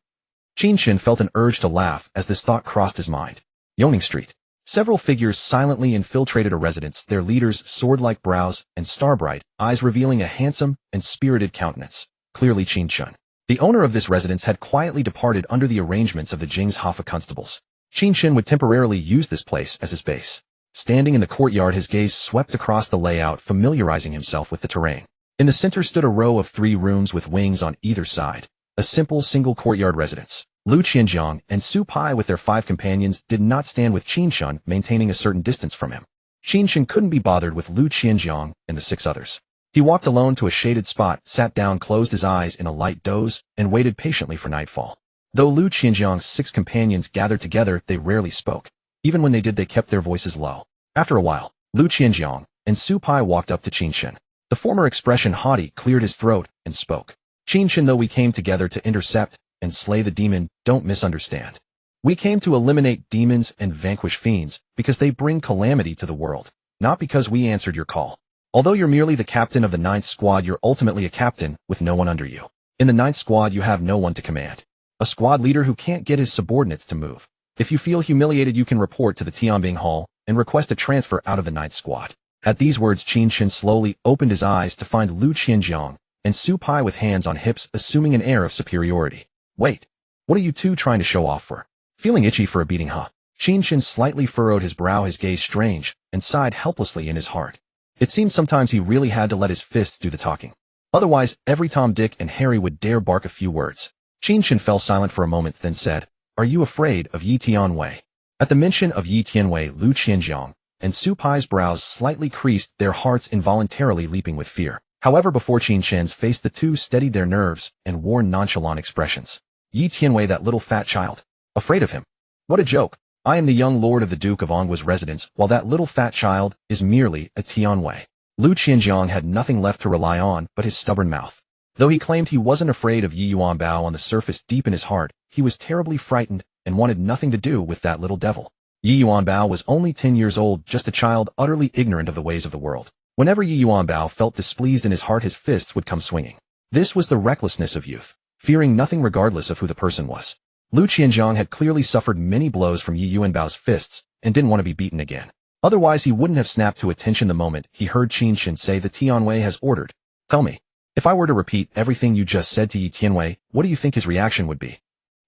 Speaker 1: Qin Chen felt an urge to laugh as this thought crossed his mind. Yoning Street. Several figures silently infiltrated a residence, their leaders sword-like brows and star-bright eyes revealing a handsome and spirited countenance. Clearly Qin Chen. The owner of this residence had quietly departed under the arrangements of the Jing's Hafa constables. Qin Chen would temporarily use this place as his base. Standing in the courtyard, his gaze swept across the layout, familiarizing himself with the terrain. In the center stood a row of 3 rooms with wings on either side. A simple single courtyard residence. Lu Qianjiang and Su Pai with their 5 companions did not stand with Qin Chen, maintaining a certain distance from him. Qin Chen couldn't be bothered with Lu Qianjiang and the 6 others. He walked alone to a shaded spot, sat down, closed his eyes in a light doze, and waited patiently for nightfall. Though Lu Qianjiang's 6 companions gathered together, they rarely spoke. Even when they did, they kept their voices low. After a while, Lu Qianjiang and Su Pai walked up to Qin Chen. The former, expression haughty, cleared his throat and spoke. "Qin Chen, though we came together to intercept and slay the demon, don't misunderstand. We came to eliminate demons and vanquish fiends because they bring calamity to the world, not because we answered your call. Although you're merely the captain of the 9th Squad, you're ultimately a captain with no one under you. In the 9th Squad, you have no one to command. A squad leader who can't get his subordinates to move. If you feel humiliated, you can report to the Tianbing Hall and request a transfer out of the 9th Squad." At these words, Qin Chen slowly opened his eyes to find Lu Qianjiang and Su Pai with hands on hips, assuming an air of superiority. "Wait, what are you two trying to show off for? Feeling itchy for a beating, huh?" Qin Chen slightly furrowed his brow, his gaze strange, and sighed helplessly in his heart. It seemed sometimes he really had to let his fists do the talking. Otherwise, every Tom, Dick, and Harry would dare bark a few words. Qin Chen fell silent for a moment, then said, "Are you afraid of Yi Tianwei?" At the mention of Yi Tianwei, Lu Qianjiang and Su Pai's brows slightly creased, their hearts involuntarily leaping with fear. However, before Qin Chen's face, the two steadied their nerves and wore nonchalant expressions. "Yi Tianwei, that little fat child? Afraid of him? What a joke. I am the young lord of the Duke of Angua's residence, while that little fat child is merely a Tianwei." Lu Qianjiang had nothing left to rely on but his stubborn mouth. Though he claimed he wasn't afraid of Yi Yuanbao, on the surface, deep in his heart, he was terribly frightened and wanted nothing to do with that little devil. Yi Yuanbao was only 10 years old, just a child utterly ignorant of the ways of the world. Whenever Yi Yuanbao felt displeased in his heart, his fists would come swinging. This was the recklessness of youth, fearing nothing regardless of who the person was. Lu Qianjiang had clearly suffered many blows from Yi Yuanbao's fists and didn't want to be beaten again. Otherwise, he wouldn't have snapped to attention the moment he heard Qin Chen say, "The Tianwei has ordered." "Tell me, if I were to repeat everything you just said to Yi Tianwei, what do you think his reaction would be?"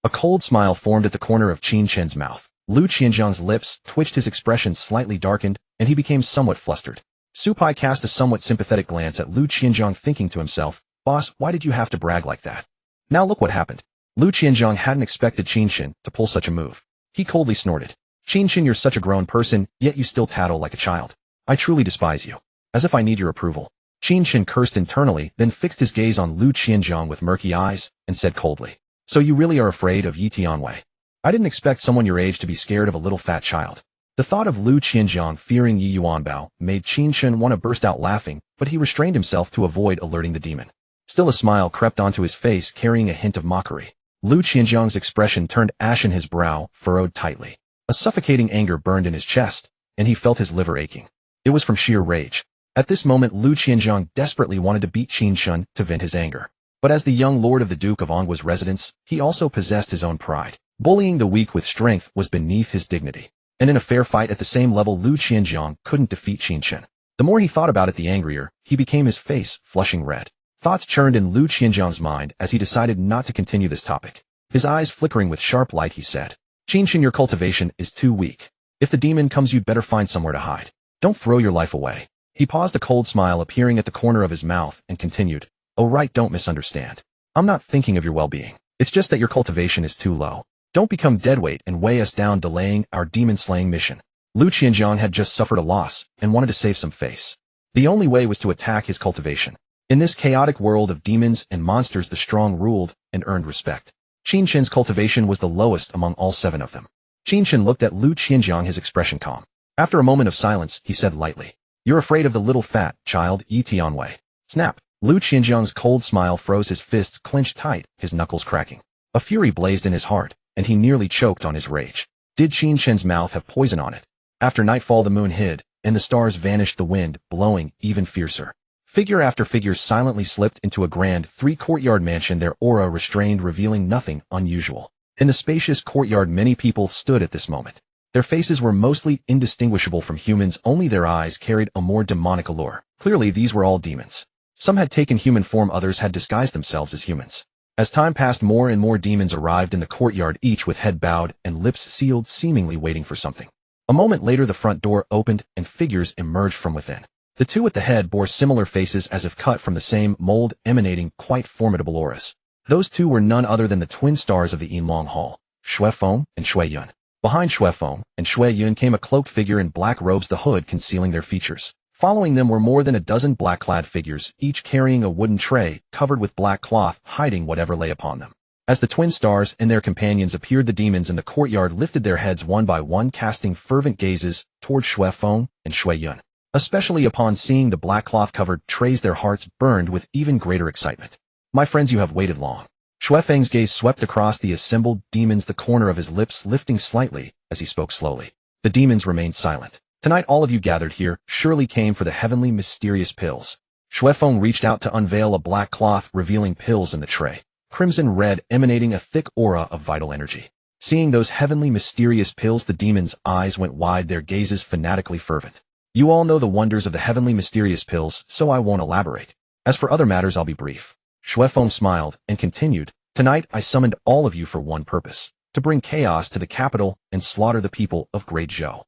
Speaker 1: A cold smile formed at the corner of Qin Chen's mouth. Lu Qianjiang's lips twitched, his expression slightly darkened, and he became somewhat flustered. Su Pai cast a somewhat sympathetic glance at Lu Qianjiang, thinking to himself, "Boss, why did you have to brag like that? Now look what happened." Lu Qianjiang hadn't expected Qin Chen to pull such a move. He coldly snorted. "Qin Chen, you're such a grown person, yet you still tattle like a child. I truly despise you. As if I need your approval." Qin Chen cursed internally, then fixed his gaze on Lu Qianjiang with murky eyes, and said coldly, "So you really are afraid of Yi Tianwei? I didn't expect someone your age to be scared of a little fat child." The thought of Lu Qianjiang fearing Yi Yuanbao made Qin Chen want to burst out laughing, but he restrained himself to avoid alerting the demon. Still, a smile crept onto his face, carrying a hint of mockery. Lu Qianjiang's expression turned ashen, his brow furrowed tightly. A suffocating anger burned in his chest, and he felt his liver aching. It was from sheer rage. At this moment, Lu Qianjiang desperately wanted to beat Qin Chen to vent his anger. But as the young lord of the Duke of Angua's residence, he also possessed his own pride. Bullying the weak with strength was beneath his dignity. And in a fair fight at the same level, Lu Qianjiang couldn't defeat Qin Chen. The more he thought about it, the angrier he became, his face flushing red. Thoughts churned in Lu Qianjiang's mind as he decided not to continue this topic. His eyes flickering with sharp light, he said, "Qin Chen, your cultivation is too weak. If the demon comes, you'd better find somewhere to hide. Don't throw your life away." He paused, a cold smile appearing at the corner of his mouth, and continued, "Oh right, don't misunderstand. I'm not thinking of your well-being. It's just that your cultivation is too low. Don't become deadweight and weigh us down, delaying our demon-slaying mission." Lu Qianjiang had just suffered a loss and wanted to save some face. The only way was to attack his cultivation. In this chaotic world of demons and monsters, the strong ruled and earned respect. Qin Chen's cultivation was the lowest among all 7 of them. Qin Chen looked at Lu Qianjiang, his expression calm. After a moment of silence, he said lightly, "You're afraid of the little fat child, Yi Tianwei." Snap! Lu Qianjiang's cold smile froze, his fists clenched tight, his knuckles cracking. A fury blazed in his heart, and he nearly choked on his rage. Did Qin Chen's mouth have poison on it? After nightfall, the moon hid, and the stars vanished, the wind blowing even fiercer. Figure after figure silently slipped into a grand 3-courtyard mansion, their aura restrained, revealing nothing unusual. In the spacious courtyard, many people stood at this moment. Their faces were mostly indistinguishable from humans, only their eyes carried a more demonic allure. Clearly, these were all demons. Some had taken human form, others had disguised themselves as humans. As time passed, more and more demons arrived in the courtyard, each with head bowed and lips sealed, seemingly waiting for something. A moment later, the front door opened and figures emerged from within. The 2 at the head bore similar faces, as if cut from the same mold, emanating quite formidable auras. Those 2 were none other than the twin stars of the Yinlong Hall, Shui Feng and Shui Yun. Behind Shui Feng and Shui Yun came a cloaked figure in black robes, the hood concealing their features. Following them were more than a dozen black-clad figures, each carrying a wooden tray covered with black cloth, hiding whatever lay upon them. As the twin stars and their companions appeared, the demons in the courtyard lifted their heads one by one, casting fervent gazes toward Shui Feng and Shui Yun. Especially upon seeing the black cloth-covered trays, their hearts burned with even greater excitement. "My friends, you have waited long." Shui Feng's gaze swept across the assembled demons, the corner of his lips lifting slightly as he spoke slowly. The demons remained silent. "Tonight all of you gathered here surely came for the heavenly mysterious pills." Shui Feng reached out to unveil a black cloth, revealing pills in the tray, crimson red, emanating a thick aura of vital energy. Seeing those heavenly mysterious pills, the demons' eyes went wide, their gazes fanatically fervent. "You all know the wonders of the heavenly mysterious pills, so I won't elaborate. As for other matters, I'll be brief." Shui Feng smiled and continued, "Tonight I summoned all of you for one purpose, to bring chaos to the capital and slaughter the people of Great Zhou.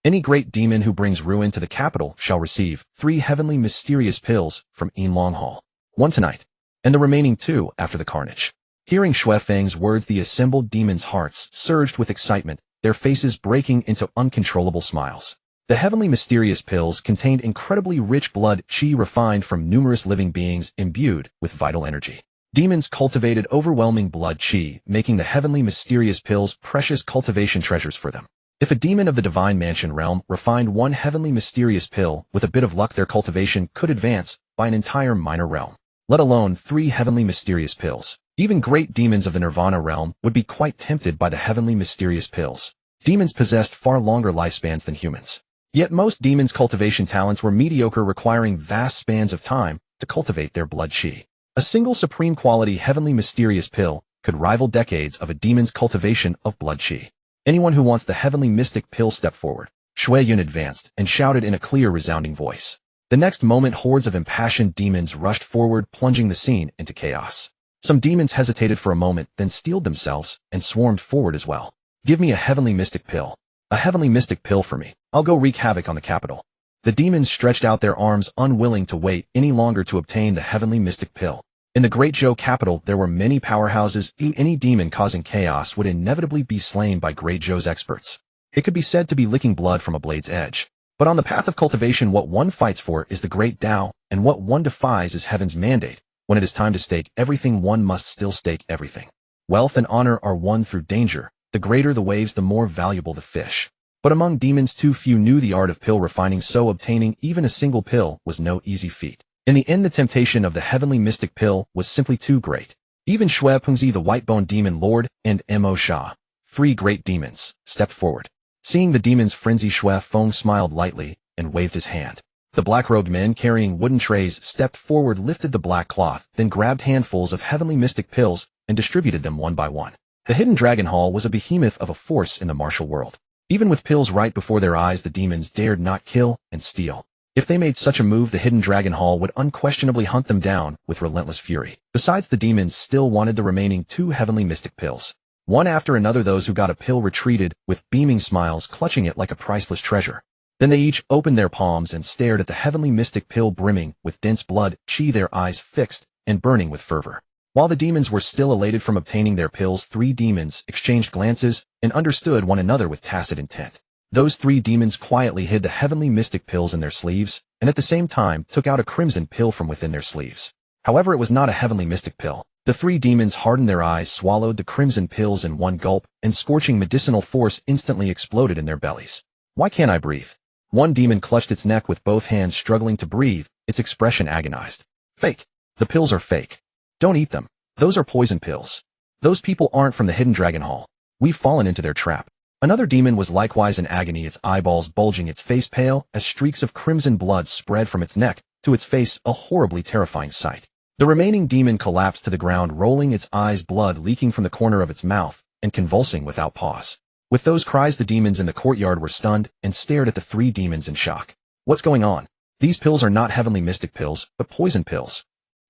Speaker 1: Any great demon who brings ruin to the capital shall receive 3 heavenly mysterious pills from Yinlong Hall. 1 tonight, and the remaining 2 after the carnage." Hearing Shui Feng's words, the assembled demons' hearts surged with excitement, their faces breaking into uncontrollable smiles. The heavenly mysterious pills contained incredibly rich blood qi refined from numerous living beings imbued with vital energy. Demons cultivated overwhelming blood qi, making the heavenly mysterious pills precious cultivation treasures for them. If a demon of the divine mansion realm refined 1 heavenly mysterious pill, with a bit of luck their cultivation could advance by an entire minor realm, let alone 3 heavenly mysterious pills. Even great demons of the nirvana realm would be quite tempted by the heavenly mysterious pills. Demons possessed far longer lifespans than humans. Yet most demons' cultivation talents were mediocre, requiring vast spans of time to cultivate their blood qi. A single supreme quality heavenly mysterious pill could rival decades of a demon's cultivation of blood qi. "Anyone who wants the heavenly mystic pill, step forward." Shui Yun advanced and shouted in a clear, resounding voice. The next moment, hordes of impassioned demons rushed forward, plunging the scene into chaos. Some demons hesitated for a moment, then steeled themselves and swarmed forward as well. "Give me a heavenly mystic pill. A heavenly mystic pill for me. I'll go wreak havoc on the capital." The demons stretched out their arms, unwilling to wait any longer to obtain the heavenly mystic pill. In the Great Zhou capital, there were many powerhouses. Any demon causing chaos would inevitably be slain by Great Zhou's experts. It could be said to be licking blood from a blade's edge. But on the path of cultivation, what one fights for is the great Tao, and what one defies is heaven's mandate. When it is time to stake everything, one must still stake everything. Wealth and honor are won through danger. The greater the waves, the more valuable the fish. But among demons, too few knew the art of pill refining, so obtaining even a single pill was no easy feat. In the end, the temptation of the heavenly mystic pill was simply too great. Even Shui Pengzi, the white-bone demon lord, and Mo Sha, 3 great demons, stepped forward. Seeing the demon's frenzy, Shui Feng smiled lightly and waved his hand. The black-robed men carrying wooden trays stepped forward, lifted the black cloth, then grabbed handfuls of heavenly mystic pills and distributed them one by one. The Hidden Dragon Hall was a behemoth of a force in the martial world. Even with pills right before their eyes, the demons dared not kill and steal. If they made such a move, the Hidden Dragon Hall would unquestionably hunt them down with relentless fury. Besides, the demons still wanted the remaining 2 heavenly mystic pills. One after another, those who got a pill retreated with beaming smiles, clutching it like a priceless treasure. Then they each opened their palms and stared at the heavenly mystic pill brimming with dense blood, chi, their eyes fixed and burning with fervor. While the demons were still elated from obtaining their pills, 3 demons exchanged glances and understood one another with tacit intent. Those 3 demons quietly hid the heavenly mystic pills in their sleeves, and at the same time took out a crimson pill from within their sleeves. However, it was not a heavenly mystic pill. The 3 demons hardened their eyes, swallowed the crimson pills in one gulp, and scorching medicinal force instantly exploded in their bellies. Why can't I breathe? One demon clutched its neck with both hands, struggling to breathe, its expression agonized. Fake. The pills are fake. Don't eat them. Those are poison pills. Those people aren't from the hidden dragon hall. We've fallen into their trap. Another demon was likewise in agony, its eyeballs bulging, its face pale, as streaks of crimson blood spread from its neck to its face, a horribly terrifying sight. The remaining demon collapsed to the ground, rolling its eyes, blood leaking from the corner of its mouth, and convulsing without pause. With those cries, the demons in the courtyard were stunned and stared at the 3 demons in shock. What's going on? These pills are not heavenly mystic pills, but poison pills.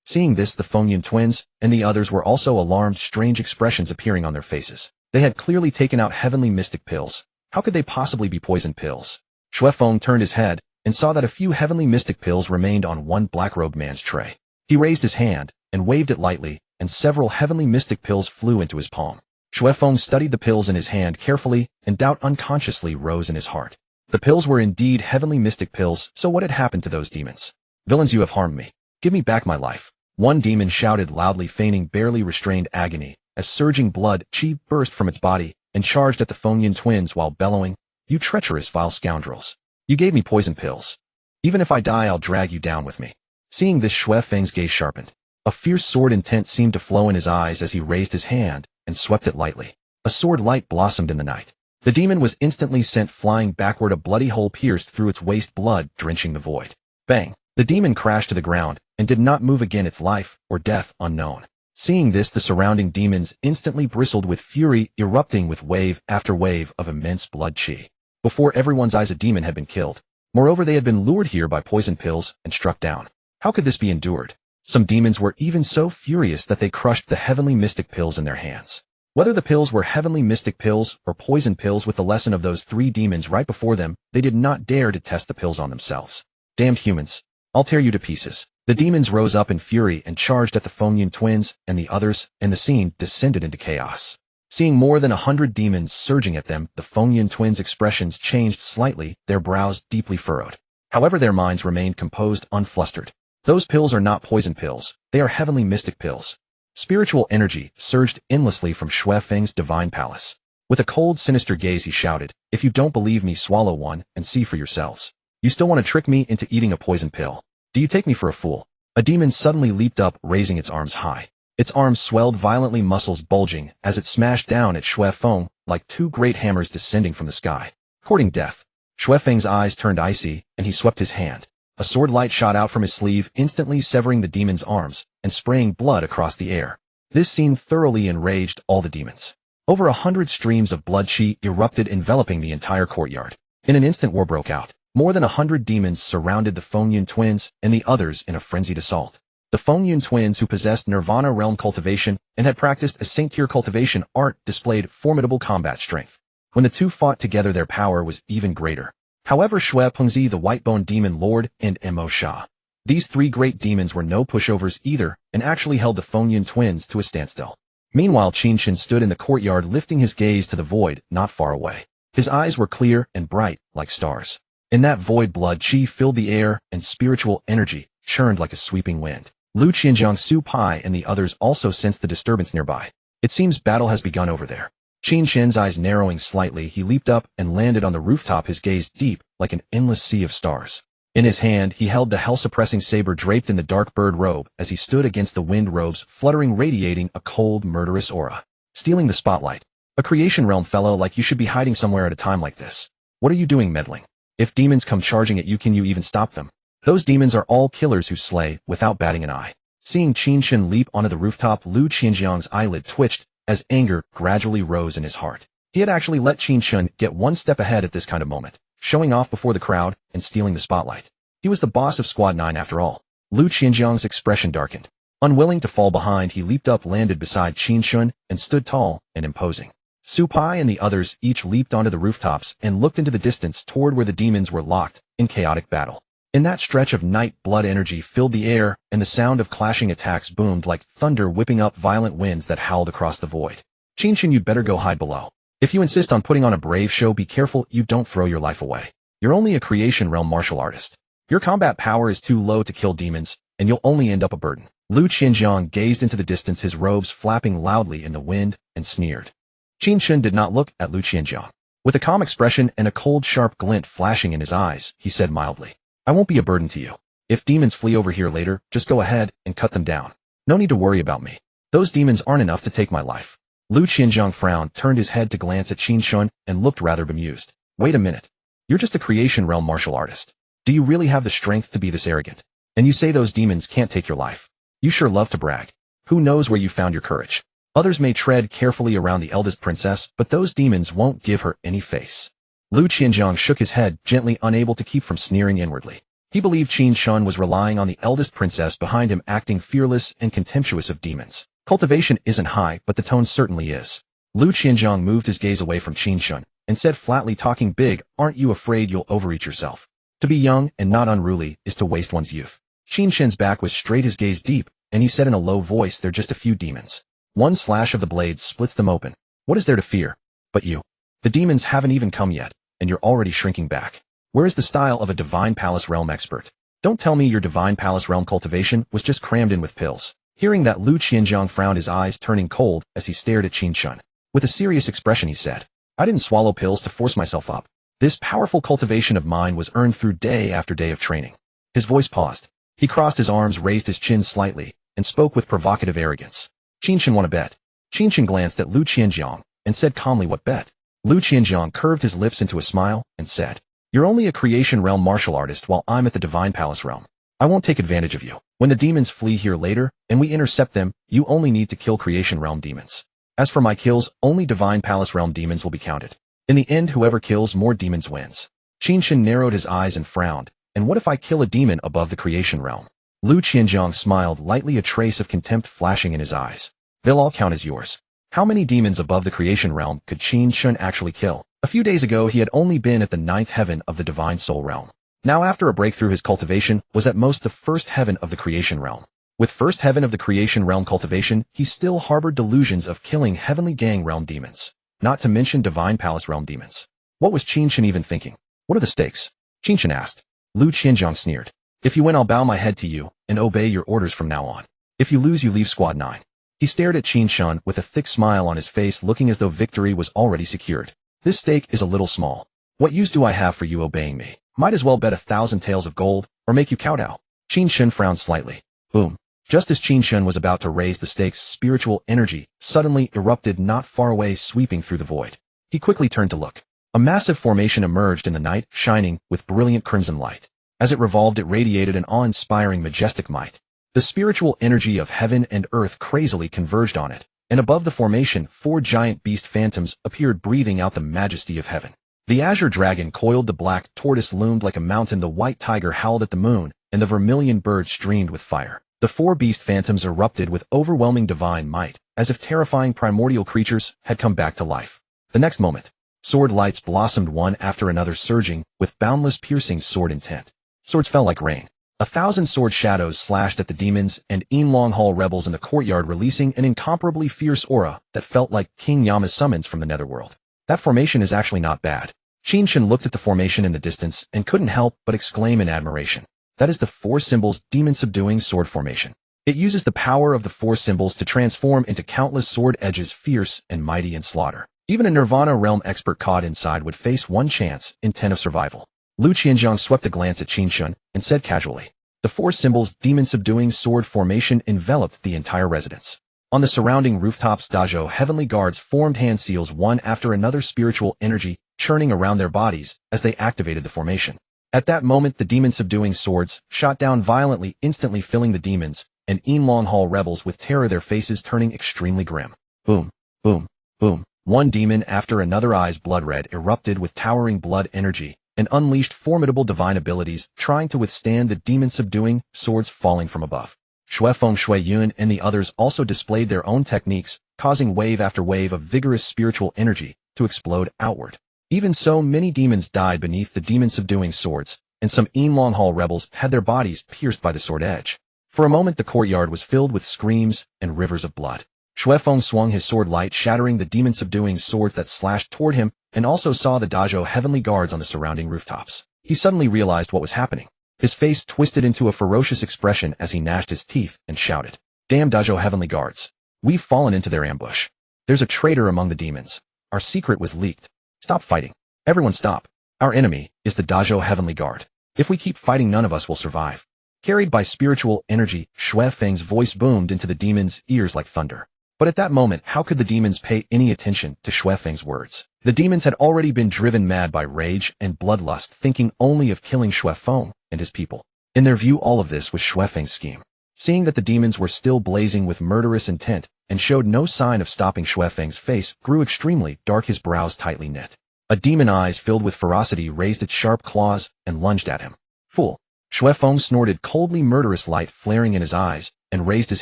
Speaker 1: Seeing this, the Fengyun twins and the others were also alarmed, strange expressions appearing on their faces. They had clearly taken out heavenly mystic pills. How could they possibly be poison pills? Shuefeng turned his head and saw that a few heavenly mystic pills remained on one black-robed man's tray. He raised his hand and waved it lightly, and several heavenly mystic pills flew into his palm. Shuefeng studied the pills in his hand carefully, and doubt unconsciously rose in his heart. The pills were indeed heavenly mystic pills, so what had happened to those demons? Villains, you have harmed me. Give me back my life. One demon shouted loudly, feigning barely restrained agony, as surging blood, chi, burst from its body and charged at the Fengyun twins while bellowing, "You treacherous, vile scoundrels! You gave me poison pills. Even if I die, I'll drag you down with me." Seeing this, Shuefeng's gaze sharpened. A fierce sword intent seemed to flow in his eyes as he raised his hand and swept it lightly. A sword light blossomed in the night. The demon was instantly sent flying backward, a bloody hole pierced through its waist, blood drenching the void. Bang! The demon crashed to the ground and did not move again, its life or death unknown. Seeing this, the surrounding demons instantly bristled with fury, erupting with wave after wave of immense blood chi. Before everyone's eyes, a demon had been killed. Moreover, they had been lured here by poison pills and struck down. How could this be endured? Some demons were even so furious that they crushed the heavenly mystic pills in their hands. Whether the pills were heavenly mystic pills or poison pills, with the lesson of those 3 demons right before them, they did not dare to test the pills on themselves. Damned humans! I'll tear you to pieces. The demons rose up in fury and charged at the Fengyun twins and the others, and the scene descended into chaos. Seeing more than 100 demons surging at them, the Fengyun twins' expressions changed slightly, their brows deeply furrowed. However, their minds remained composed, unflustered. Those pills are not poison pills, they are heavenly mystic pills. Spiritual energy surged endlessly from Shuefeng's divine palace. With a cold, sinister gaze, he shouted, "If you don't believe me, swallow one and see for yourselves. You still want to trick me into eating a poison pill? Do you take me for a fool?" A demon suddenly leaped up, raising its arms high. Its arms swelled violently, muscles bulging, as it smashed down at Shuefeng like 2 great hammers descending from the sky, courting death. Shuefeng's eyes turned icy, and he swept his hand. A sword light shot out from his sleeve, instantly severing the demon's arms and spraying blood across the air. This scene thoroughly enraged all the demons. Over 100 streams of blood chi erupted, enveloping the entire courtyard. In an instant, war broke out. More than 100 demons surrounded the Fengyun twins and the others in a frenzied assault. The Fengyun twins, who possessed Nirvana realm cultivation and had practiced a saint-tier cultivation art, displayed formidable combat strength. When the two fought together, their power was even greater. However, Shui Pengzi, the White-Bone Demon Lord, and Mo Sha, these 3 great demons were no pushovers either, and actually held the Fengyun twins to a standstill. Meanwhile, Qin Chen stood in the courtyard, lifting his gaze to the void not far away. His eyes were clear and bright, like stars. In that void, blood chi filled the air, and spiritual energy churned like a sweeping wind. Lu Qianjiang, Su Pai, and the others also sensed the disturbance nearby. It seems battle has begun over there. Qin Chen's eyes narrowing slightly, he leaped up and landed on the rooftop, his gaze deep, like an endless sea of stars. In his hand, he held the hell-suppressing saber draped in the dark bird robe as he stood against the wind robes, fluttering, radiating a cold, murderous aura. Stealing the spotlight. A creation realm fellow like you should be hiding somewhere at a time like this. What are you doing meddling? If demons come charging at you, can you even stop them? Those demons are all killers who slay without batting an eye. Seeing Qin Chen leap onto the rooftop, Lu Qianjiang's eyelid twitched as anger gradually rose in his heart. He had actually let Qin Chen get one step ahead at this kind of moment, showing off before the crowd and stealing the spotlight. He was the boss of Squad 9 after all. Lu Qianjiang's expression darkened. Unwilling to fall behind, he leaped up, landed beside Qin Chen, and stood tall and imposing. Supai and the others each leaped onto the rooftops and looked into the distance toward where the demons were locked in chaotic battle. In that stretch of night, blood energy filled the air, and the sound of clashing attacks boomed like thunder, whipping up violent winds that howled across the void. Qin Chen, you'd better go hide below. If you insist on putting on a brave show, be careful you don't throw your life away. You're only a creation realm martial artist. Your combat power is too low to kill demons, and you'll only end up a burden. Lu Qianjiang gazed into the distance, his robes flapping loudly in the wind, and sneered. Qin Chen did not look at Lu Qianjiang. With a calm expression and a cold, sharp glint flashing in his eyes, he said mildly, I won't be a burden to you. If demons flee over here later, just go ahead and cut them down. No need to worry about me. Those demons aren't enough to take my life. Lu Qianjiang frowned, turned his head to glance at Qin Chen, and looked rather bemused. Wait a minute. You're just a creation realm martial artist. Do you really have the strength to be this arrogant? And you say those demons can't take your life? You sure love to brag. Who knows where you found your courage? Others may tread carefully around the eldest princess, but those demons won't give her any face. Lu Qianjiang shook his head, gently, unable to keep from sneering inwardly. He believed Qin Chen was relying on the eldest princess behind him, acting fearless and contemptuous of demons. Cultivation isn't high, but the tone certainly is. Lu Qianjiang moved his gaze away from Qin Chen and said flatly, talking big, aren't you afraid you'll overeat yourself? To be young and not unruly is to waste one's youth. Qin Chen's back was straight, his gaze deep, and he said in a low voice, they're just a few demons. One slash of the blades splits them open. What is there to fear? But you. The demons haven't even come yet, and you're already shrinking back. Where is the style of a Divine Palace realm expert? Don't tell me your Divine Palace realm cultivation was just crammed in with pills. Hearing that, Lu Qianjiang frowned, his eyes turning cold as he stared at Qin Chen. With a serious expression, he said, I didn't swallow pills to force myself up. This powerful cultivation of mine was earned through day after day of training. His voice paused. He crossed his arms, raised his chin slightly, and spoke with provocative arrogance. Qin Chen, want to bet? Qin Chen glanced at Lu Qianjiang and said calmly, what bet? Lu Qianjiang curved his lips into a smile and said, you're only a creation realm martial artist while I'm at the Divine Palace realm. I won't take advantage of you. When the demons flee here later and we intercept them, you only need to kill creation realm demons. As for my kills, only Divine Palace realm demons will be counted. In the end, whoever kills more demons wins. Qin Chen narrowed his eyes and frowned. And what if I kill a demon above the creation realm? Lu Qianjiang smiled lightly, a trace of contempt flashing in his eyes. They'll all count as yours. How many demons above the creation realm could Qin Chen actually kill? A few days ago, he had only been at the 9th heaven of the Divine Soul realm. Now, after a breakthrough, his cultivation was at most the 1st heaven of the creation realm. With 1st heaven of the creation realm cultivation, he still harbored delusions of killing heavenly gang realm demons, not to mention Divine Palace realm demons. What was Qin Chen even thinking? What are the stakes? Qin Chen asked. Lu Qianjiang sneered. If you win, I'll bow my head to you and obey your orders from now on. If you lose, you leave Squad 9. He stared at Qin Chen with a thick smile on his face, looking as though victory was already secured. This stake is a little small. What use do I have for you obeying me? Might as well bet 1,000 taels of gold, or make you kowtow. Qin Chen frowned slightly. Boom. Just as Qin Chen was about to raise the stakes, spiritual energy suddenly erupted not far away, sweeping through the void. He quickly turned to look. A massive formation emerged in the night, shining with brilliant crimson light. As it revolved, it radiated an awe-inspiring, majestic might. The spiritual energy of heaven and earth crazily converged on it, and above the formation, 4 giant beast phantoms appeared, breathing out the majesty of heaven. The azure dragon coiled, the black tortoise loomed like a mountain, the white tiger howled at the moon, and the vermilion bird streamed with fire. The 4 beast phantoms erupted with overwhelming divine might, as if terrifying primordial creatures had come back to life. The next moment, sword lights blossomed one after another, surging with boundless, piercing sword intent. Swords fell like rain. 1,000 sword shadows slashed at the demons and Yinlong Hall rebels in the courtyard, releasing an incomparably fierce aura that felt like King Yama's summons from the netherworld. That formation is actually not bad. Qin Chen looked at the formation in the distance and couldn't help but exclaim in admiration. That is the 4 symbols demon-subduing sword formation. It uses the power of the 4 symbols to transform into countless sword edges, fierce and mighty in slaughter. Even a Nirvana realm expert caught inside would face 1 chance in 10 of survival. Lu Qianjiang swept a glance at Qin Chen and said casually, the 4 symbols demon-subduing sword formation enveloped the entire residence. On the surrounding rooftops, Dajo heavenly guards formed hand seals, one after another, spiritual energy churning around their bodies as they activated the formation. At that moment, the demon-subduing swords shot down violently, instantly filling the demons and Yinlong Hall rebels with terror, their faces turning extremely grim. Boom, boom, boom. One demon after another, eyes blood red, erupted with towering blood energy and unleashed formidable divine abilities, trying to withstand the demon-subduing swords falling from above. Shuefeng, Shuiyun, and the others also displayed their own techniques, causing wave after wave of vigorous spiritual energy to explode outward. Even so, many demons died beneath the demon-subduing swords, and some Yinlonghal rebels had their bodies pierced by the sword edge. For a moment the courtyard was filled with screams and rivers of blood. Shuefeng swung his sword light, shattering the demon-subduing swords that slashed toward him, and also saw the Dazhou heavenly guards on the surrounding rooftops. He suddenly realized what was happening. His face twisted into a ferocious expression as he gnashed his teeth and shouted, "Damn Dazhou heavenly guards! We've fallen into their ambush. There's a traitor among the demons. Our secret was leaked. Stop fighting. Everyone stop. Our enemy is the Dazhou heavenly guard. If we keep fighting, none of us will survive." Carried by spiritual energy, Shuefeng's voice boomed into the demons' ears like thunder. But at that moment, how could the demons pay any attention to Shuefeng's words? The demons had already been driven mad by rage and bloodlust, thinking only of killing Shuefeng and his people. In their view, all of this was Shuefeng's scheme. Seeing that the demons were still blazing with murderous intent and showed no sign of stopping, Shuefeng's face grew extremely dark, his brows tightly knit. A demon, eyes filled with ferocity, raised its sharp claws and lunged at him. "Fool!" Shuefeng snorted, coldly murderous light flaring in his eyes, and raised his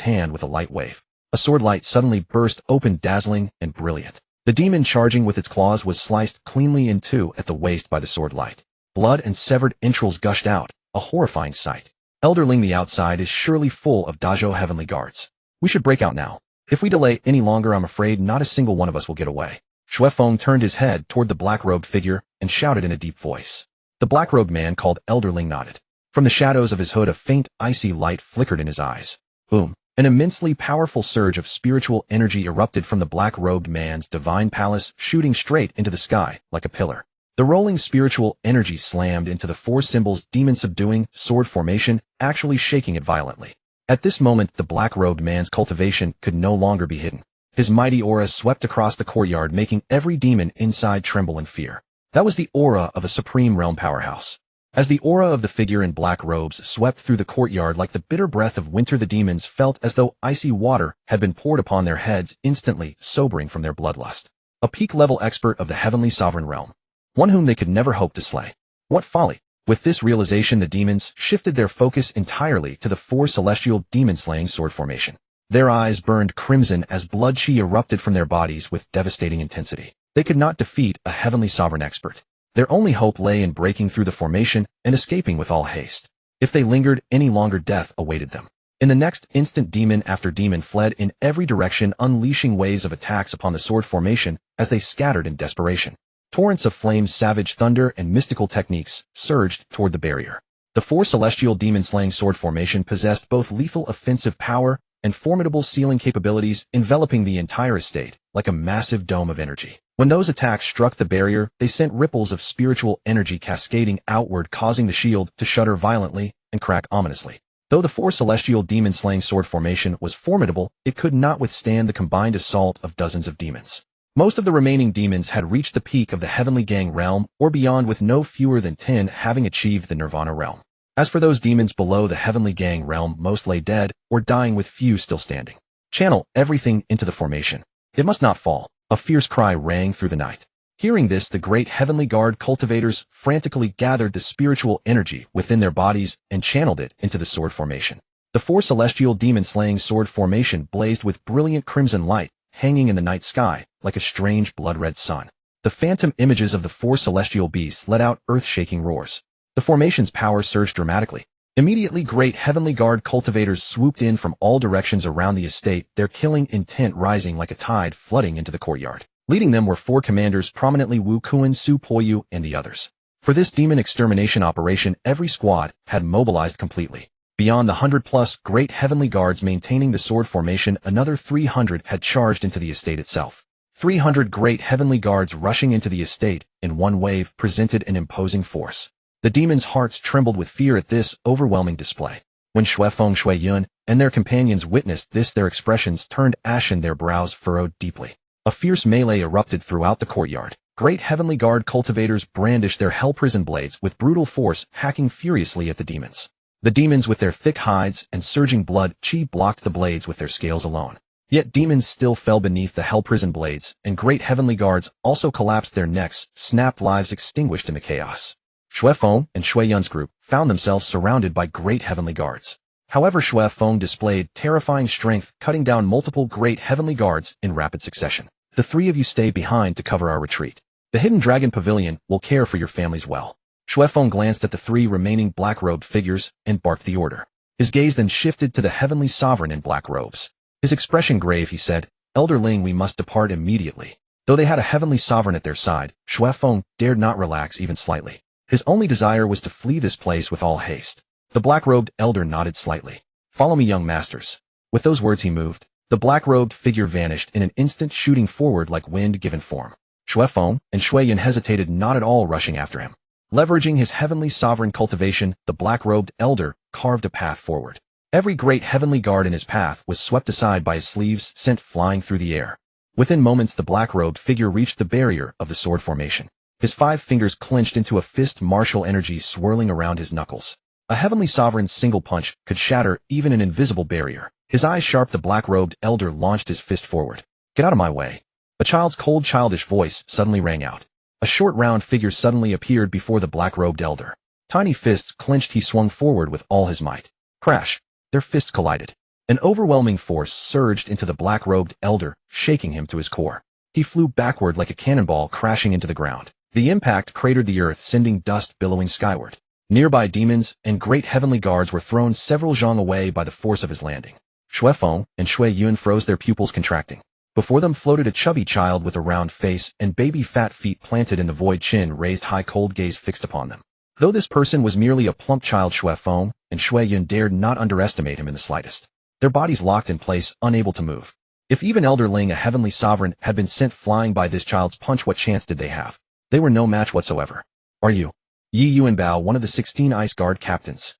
Speaker 1: hand with a light wave. A sword light suddenly burst open, dazzling and brilliant. The demon charging with its claws was sliced cleanly in two at the waist by the sword light. Blood and severed entrails gushed out, a horrifying sight. Elderling, the outside is surely full of Dazhou heavenly guards. We should break out now. If we delay any longer, I'm afraid not a single one of us will get away. Shuefeng turned his head toward the black-robed figure and shouted in a deep voice. The black-robed man called Elderling nodded. From the shadows of his hood, a faint, icy light flickered in his eyes. Boom! An immensely powerful surge of spiritual energy erupted from the black-robed man's divine palace, shooting straight into the sky like a pillar. The rolling spiritual energy slammed into the four symbols demon-subduing sword formation, actually shaking it violently. At this moment, the black-robed man's cultivation could no longer be hidden. His mighty aura swept across the courtyard, making every demon inside tremble in fear. That was the aura of a supreme realm powerhouse. As the aura of the figure in black robes swept through the courtyard like the bitter breath of winter, the demons felt as though icy water had been poured upon their heads, instantly sobering from their bloodlust. A peak-level expert of the heavenly sovereign realm. One whom they could never hope to slay. What folly! With this realization, the demons shifted their focus entirely to the four celestial demon-slaying sword formation. Their eyes burned crimson as blood chi erupted from their bodies with devastating intensity. They could not defeat a heavenly sovereign expert. Their only hope lay in breaking through the formation and escaping with all haste. If they lingered any longer, death awaited them. In the next instant, demon after demon fled in every direction, unleashing waves of attacks upon the sword formation as they scattered in desperation. Torrents of flame, savage thunder, and mystical techniques surged toward the barrier. The four celestial demon-slaying sword formation possessed both lethal offensive power and formidable sealing capabilities, enveloping the entire estate like a massive dome of energy. When those attacks struck the barrier, they sent ripples of spiritual energy cascading outward, causing the shield to shudder violently and crack ominously. Though the four celestial demon-slaying sword formation was formidable, it could not withstand the combined assault of dozens of demons. Most of the remaining demons had reached the peak of the Heavenly Gang realm or beyond, with no fewer than 10 having achieved the Nirvana realm. As for those demons below the Heavenly Gang realm, most lay dead or dying, with few still standing. Channel everything into the formation. It must not fall. A fierce cry rang through the night. Hearing this, the great Heavenly Guard cultivators frantically gathered the spiritual energy within their bodies and channeled it into the sword formation. The four celestial demon-slaying sword formation blazed with brilliant crimson light, hanging in the night sky like a strange blood-red sun. The phantom images of the four celestial beasts let out earth-shaking roars. The formation's power surged dramatically. Immediately, great Heavenly Guard cultivators swooped in from all directions around the estate, their killing intent rising like a tide flooding into the courtyard. Leading them were four commanders, prominently Wu Kuan, Su Poyu, and the others. For this demon extermination operation, every squad had mobilized completely. Beyond the 100-plus great Heavenly Guards maintaining the sword formation, another 300 had charged into the estate itself. 300 great Heavenly Guards rushing into the estate in one wave presented an imposing force. The demons' hearts trembled with fear at this overwhelming display. When Shuefeng, Shuiyun, and their companions witnessed this, their expressions turned ashen, their brows furrowed deeply. A fierce melee erupted throughout the courtyard. Great Heavenly Guard cultivators brandished their hell prison blades with brutal force, hacking furiously at the demons. The demons, with their thick hides and surging blood chi, blocked the blades with their scales alone. Yet demons still fell beneath the hell prison blades, and great Heavenly Guards also collapsed, their necks snapped, lives extinguished in the chaos. Shuefeng and Shuiyun's group found themselves surrounded by great Heavenly Guards. However, Shui Feng displayed terrifying strength, cutting down multiple great heavenly guards in rapid succession. The three of you stay behind to cover our retreat. The Hidden Dragon Pavilion will care for your families well. Shui Feng glanced at the three remaining black-robed figures and barked the order. His gaze then shifted to the heavenly sovereign in black robes. His expression grave, he said, "Elder Ling, we must depart immediately." Though they had a heavenly sovereign at their side, Shui Feng dared not relax even slightly. His only desire was to flee this place with all haste. The black-robed elder nodded slightly. "Follow me, young masters." With those words he moved. The black-robed figure vanished in an instant, shooting forward like wind given form. Shui Feng and Shui Yun hesitated, not at all rushing after him. Leveraging his heavenly sovereign cultivation, the black-robed elder carved a path forward. Every great heavenly guard in his path was swept aside by his sleeves, sent flying through the air. Within moments, the black-robed figure reached the barrier of the sword formation. His 5 fingers clenched into a fist, martial energy swirling around his knuckles. A heavenly sovereign's single punch could shatter even an invisible barrier. His eyes sharp, the black-robed elder launched his fist forward. "Get out of my way." A child's cold, childish voice suddenly rang out. A short, round figure suddenly appeared before the black-robed elder. Tiny fists clenched, he swung forward with all his might. Crash! Their fists collided. An overwhelming force surged into the black-robed elder, shaking him to his core. He flew backward like a cannonball, crashing into the ground. The impact cratered the earth, sending dust billowing skyward. Nearby demons and great heavenly guards were thrown several zhang away by the force of his landing. Shui Feng and Shui Yun froze, their pupils contracting. Before them floated a chubby child with a round face and baby fat feet planted in the void. Chin raised high, cold gaze fixed upon them. Though this person was merely a plump child, Shui Feng and Shui Yun dared not underestimate him in the slightest. Their bodies locked in place, unable to move. If even Elder Ling, a heavenly sovereign, had been sent flying by this child's punch, what chance did they have? They were no match whatsoever. "Are you Yi Yuanbao, one of the 16 Ice Guard captains?"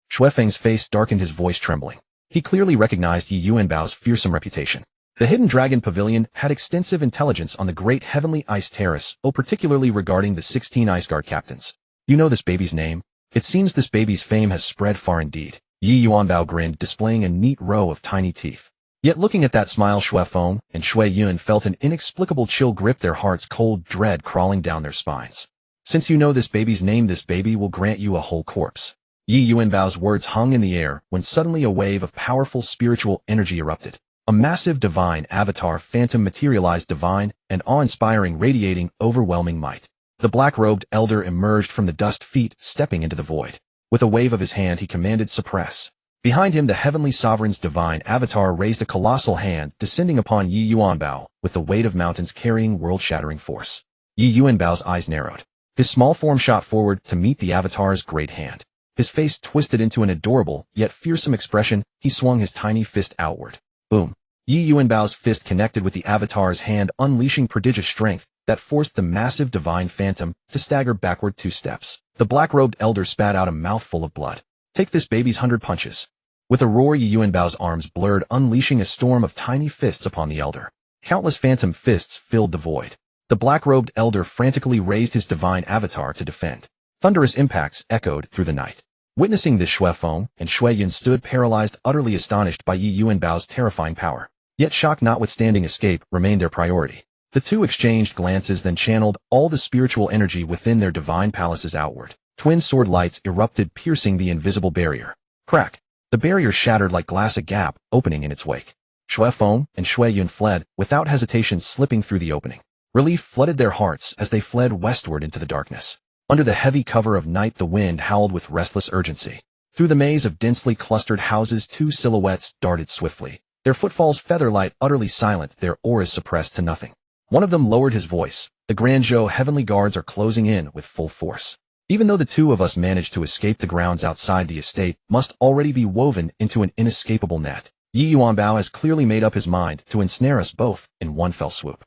Speaker 1: Shui Feng's face darkened, his voice trembling. He clearly recognized Yi Yuanbao's fearsome reputation. The Hidden Dragon Pavilion had extensive intelligence on the great heavenly ice terrace, particularly regarding the 16 Ice Guard captains. "You know this baby's name? It seems this baby's fame has spread far indeed." Yi Yuanbao grinned, displaying a neat row of tiny teeth. Yet looking at that smile, Shui Feng and Shui Yun felt an inexplicable chill grip their hearts, cold dread crawling down their spines. "Since you know this baby's name, this baby will grant you a whole corpse." Yi Yuanbao's words hung in the air when suddenly a wave of powerful spiritual energy erupted. A massive divine avatar phantom materialized, divine and awe-inspiring, radiating overwhelming might. The black-robed elder emerged from the dust, feet stepping into the void. With a wave of his hand, he commanded, "Suppress." Behind him, the heavenly sovereign's divine avatar raised a colossal hand, descending upon Yi Yuanbao with the weight of mountains, carrying world-shattering force. Yi Yuanbao's eyes narrowed. His small form shot forward to meet the avatar's great hand. His face twisted into an adorable yet fearsome expression. He swung his tiny fist outward. Boom! Yi Yuanbao's fist connected with the avatar's hand, unleashing prodigious strength that forced the massive divine phantom to stagger backward 2 steps. The black-robed elder spat out a mouthful of blood. "Take this baby's 100 punches." With a roar, Yi Yuanbao's arms blurred, unleashing a storm of tiny fists upon the elder. Countless phantom fists filled the void. The black-robed elder frantically raised his divine avatar to defend. Thunderous impacts echoed through the night. Witnessing this, Shui Feng and Shui Yun stood paralyzed, utterly astonished by Yi Yuanbao's terrifying power. Yet shock notwithstanding, escape remained their priority. The two exchanged glances, then channeled all the spiritual energy within their divine palaces outward. Twin sword lights erupted, piercing the invisible barrier. Crack! The barrier shattered like glass, a gap opening in its wake. Shui Feng and Shui Yun fled, without hesitation, slipping through the opening. Relief flooded their hearts as they fled westward into the darkness. Under the heavy cover of night, the wind howled with restless urgency. Through the maze of densely clustered houses, 2 silhouettes darted swiftly. Their footfalls featherlight, utterly silent, their auras suppressed to nothing. One of them lowered his voice. "The Granzhou heavenly guards are closing in with full force. Even though the 2 of us managed to escape, the grounds outside the estate must already be woven into an inescapable net. Yi Yuanbao has clearly made up his mind to ensnare us both in one fell swoop."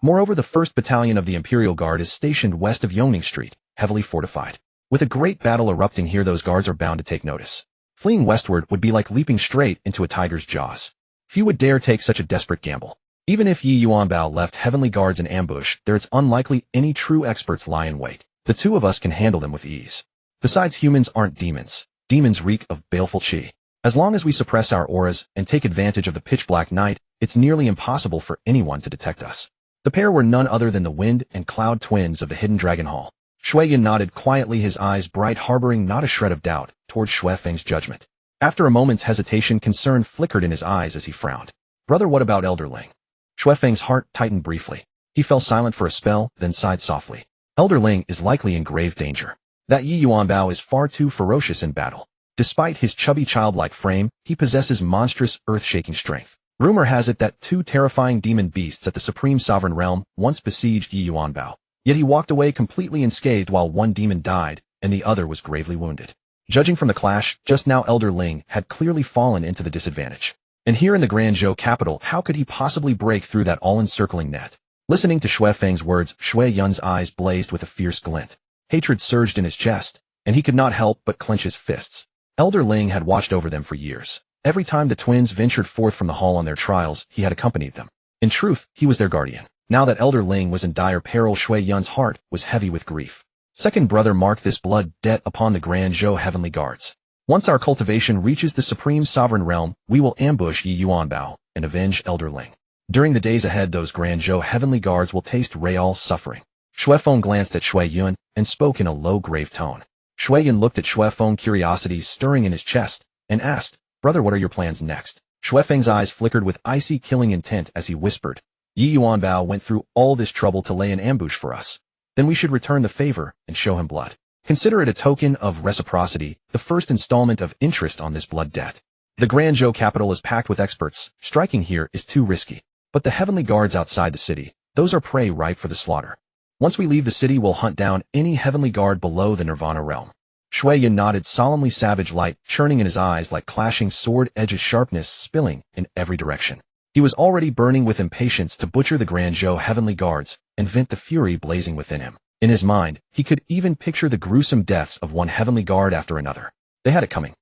Speaker 1: Moreover, the 1st Battalion of the Imperial Guard is stationed west of Yongning Street, heavily fortified. With a great battle erupting here, those guards are bound to take notice. Fleeing westward would be like leaping straight into a tiger's jaws. Few would dare take such a desperate gamble. Even if Yi Yuanbao left heavenly guards in ambush, there it's unlikely any true experts lie in wait. The 2 of us can handle them with ease. Besides, humans aren't demons. Demons reek of baleful qi. As long as we suppress our auras and take advantage of the pitch-black night, it's nearly impossible for anyone to detect us. The pair were none other than the Wind and Cloud twins of the Hidden Dragon Hall. Shui Yun nodded quietly, his eyes bright, harboring not a shred of doubt towards Shui Feng's judgment. After a moment's hesitation, concern flickered in his eyes as he frowned. Brother, what about Elder Ling? Shuefeng's heart tightened briefly. He fell silent for a spell, then sighed softly. Elder Ling is likely in grave danger. That Yi Yuanbao is far too ferocious in battle. Despite his chubby childlike frame, he possesses monstrous, earth-shaking strength. Rumor has it that 2 terrifying demon beasts at the Supreme Sovereign Realm once besieged Yi Yuanbao. Yet he walked away completely unscathed while one demon died, and the other was gravely wounded. Judging from the clash, just now Elder Ling had clearly fallen into the disadvantage. And here in the Guangzhou capital, how could he possibly break through that all-encircling net? Listening to Shuefeng's words, Shui Yun's eyes blazed with a fierce glint. Hatred surged in his chest, and he could not help but clench his fists. Elder Ling had watched over them for years. Every time the twins ventured forth from the hall on their trials, he had accompanied them. In truth, he was their guardian. Now that Elder Ling was in dire peril, Shui Yun's heart was heavy with grief. Second brother, mark this blood debt upon the Guangzhou Heavenly Guards. Once our cultivation reaches the Supreme Sovereign Realm, we will ambush Yi Yuanbao and avenge Elder Ling. During the days ahead, those Guangzhou Heavenly Guards will taste real suffering. Shuefeng glanced at Shui Yun and spoke in a low, grave tone. Shui Yun looked at Shuefeng, curiosity stirring in his chest, and asked, Brother, what are your plans next? Shuefeng's eyes flickered with icy, killing intent as he whispered, Yi Yuanbao went through all this trouble to lay an ambush for us. Then we should return the favor and show him blood. Consider it a token of reciprocity, the first installment of interest on this blood debt. The Guangzhou capital is packed with experts. Striking here is too risky. But the Heavenly Guards outside the city, those are prey ripe for the slaughter. Once we leave the city, we'll hunt down any Heavenly Guard below the Nirvana realm. Shui Yun nodded, solemnly, savage light churning in his eyes like clashing sword edges, sharpness spilling in every direction. He was already burning with impatience to butcher the Guangzhou Heavenly Guards and vent the fury blazing within him. In his mind, he could even picture the gruesome deaths of one Heavenly Guard after another. They had it coming.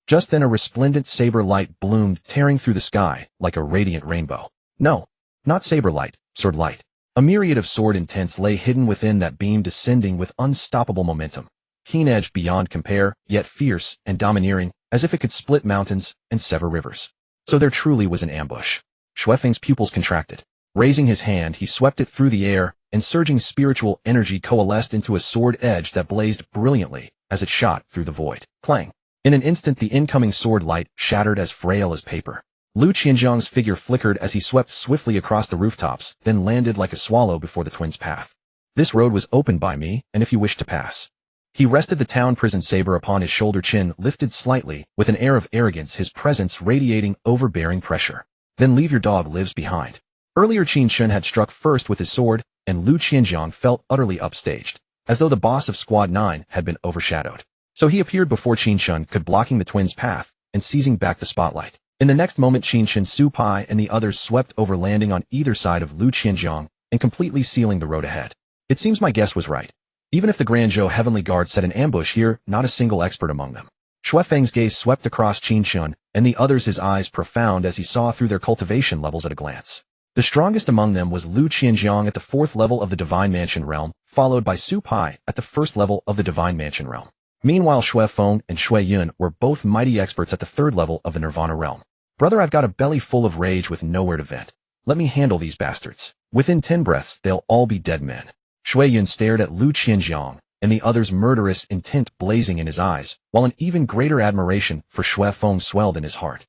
Speaker 1: Just then a resplendent saber light bloomed, tearing through the sky like a radiant rainbow. No, not saber light, sword light. A myriad of sword intents lay hidden within that beam, descending with unstoppable momentum. Keen-edged beyond compare, yet fierce and domineering, as if it could split mountains and sever rivers. So there truly was an ambush. Shuefeng's pupils contracted. Raising his hand, he swept it through the air, and surging spiritual energy coalesced into a sword edge that blazed brilliantly as it shot through the void. Clang! In an instant, the incoming sword light shattered as frail as paper. Lu Qianzhang's figure flickered as he swept swiftly across the rooftops, then landed like a swallow before the twins' path. This road was opened by me, and if you wish to pass. He rested the town prison saber upon his shoulder, chin lifted slightly, with an air of arrogance, his presence radiating overbearing pressure. Then leave, your dog lives behind. Earlier, Qin Chen had struck first with his sword, and Lu Qianzhang felt utterly upstaged, as though the boss of Squad 9 had been overshadowed. So he appeared before Qin Chen could, blocking the twins' path and seizing back the spotlight. In the next moment, Qin Chen, Su Pai, and the others swept over, landing on either side of Lu Qianzhang and completely sealing the road ahead. It seems my guess was right. Even if the Guangzhou Heavenly Guard set an ambush here, not a single expert among them. Shuefeng's gaze swept across Qin Chen and the others, his eyes profound as he saw through their cultivation levels at a glance. The strongest among them was Lu Qianzhang at the 4th level of the Divine Mansion realm, followed by Su Pai at the 1st level of the Divine Mansion realm. Meanwhile, Shuefeng and Shui Yun were both mighty experts at the 3rd level of the Nirvana realm. Brother, I've got a belly full of rage with nowhere to vent. Let me handle these bastards. Within 10 breaths, they'll all be dead men. Shui Yun stared at Lu Qianzhang and the other's, murderous intent blazing in his eyes, while an even greater admiration for Shuefeng swelled in his heart.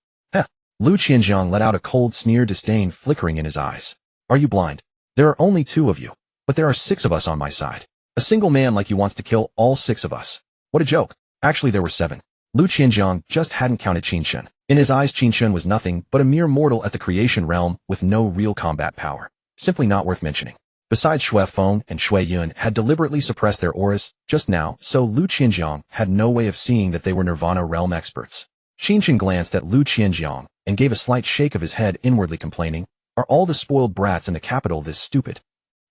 Speaker 1: Lu Qianzhang let out a cold sneer, disdain flickering in his eyes. Are you blind? There are only 2 of you, but there are 6 of us on my side. A single man like you wants to kill all 6 of us. What a joke. Actually, there were 7. Lu Qianzhang just hadn't counted Qin Chen. In his eyes, Qin Chen was nothing but a mere mortal at the creation realm with no real combat power. Simply not worth mentioning. Besides, Shuefeng and Shui Yun had deliberately suppressed their auras just now, so Lu Qianzhang had no way of seeing that they were Nirvana realm experts. Qin Chen glanced at Lu Qianzhang and gave a slight shake of his head, inwardly complaining, are all the spoiled brats in the capital this stupid?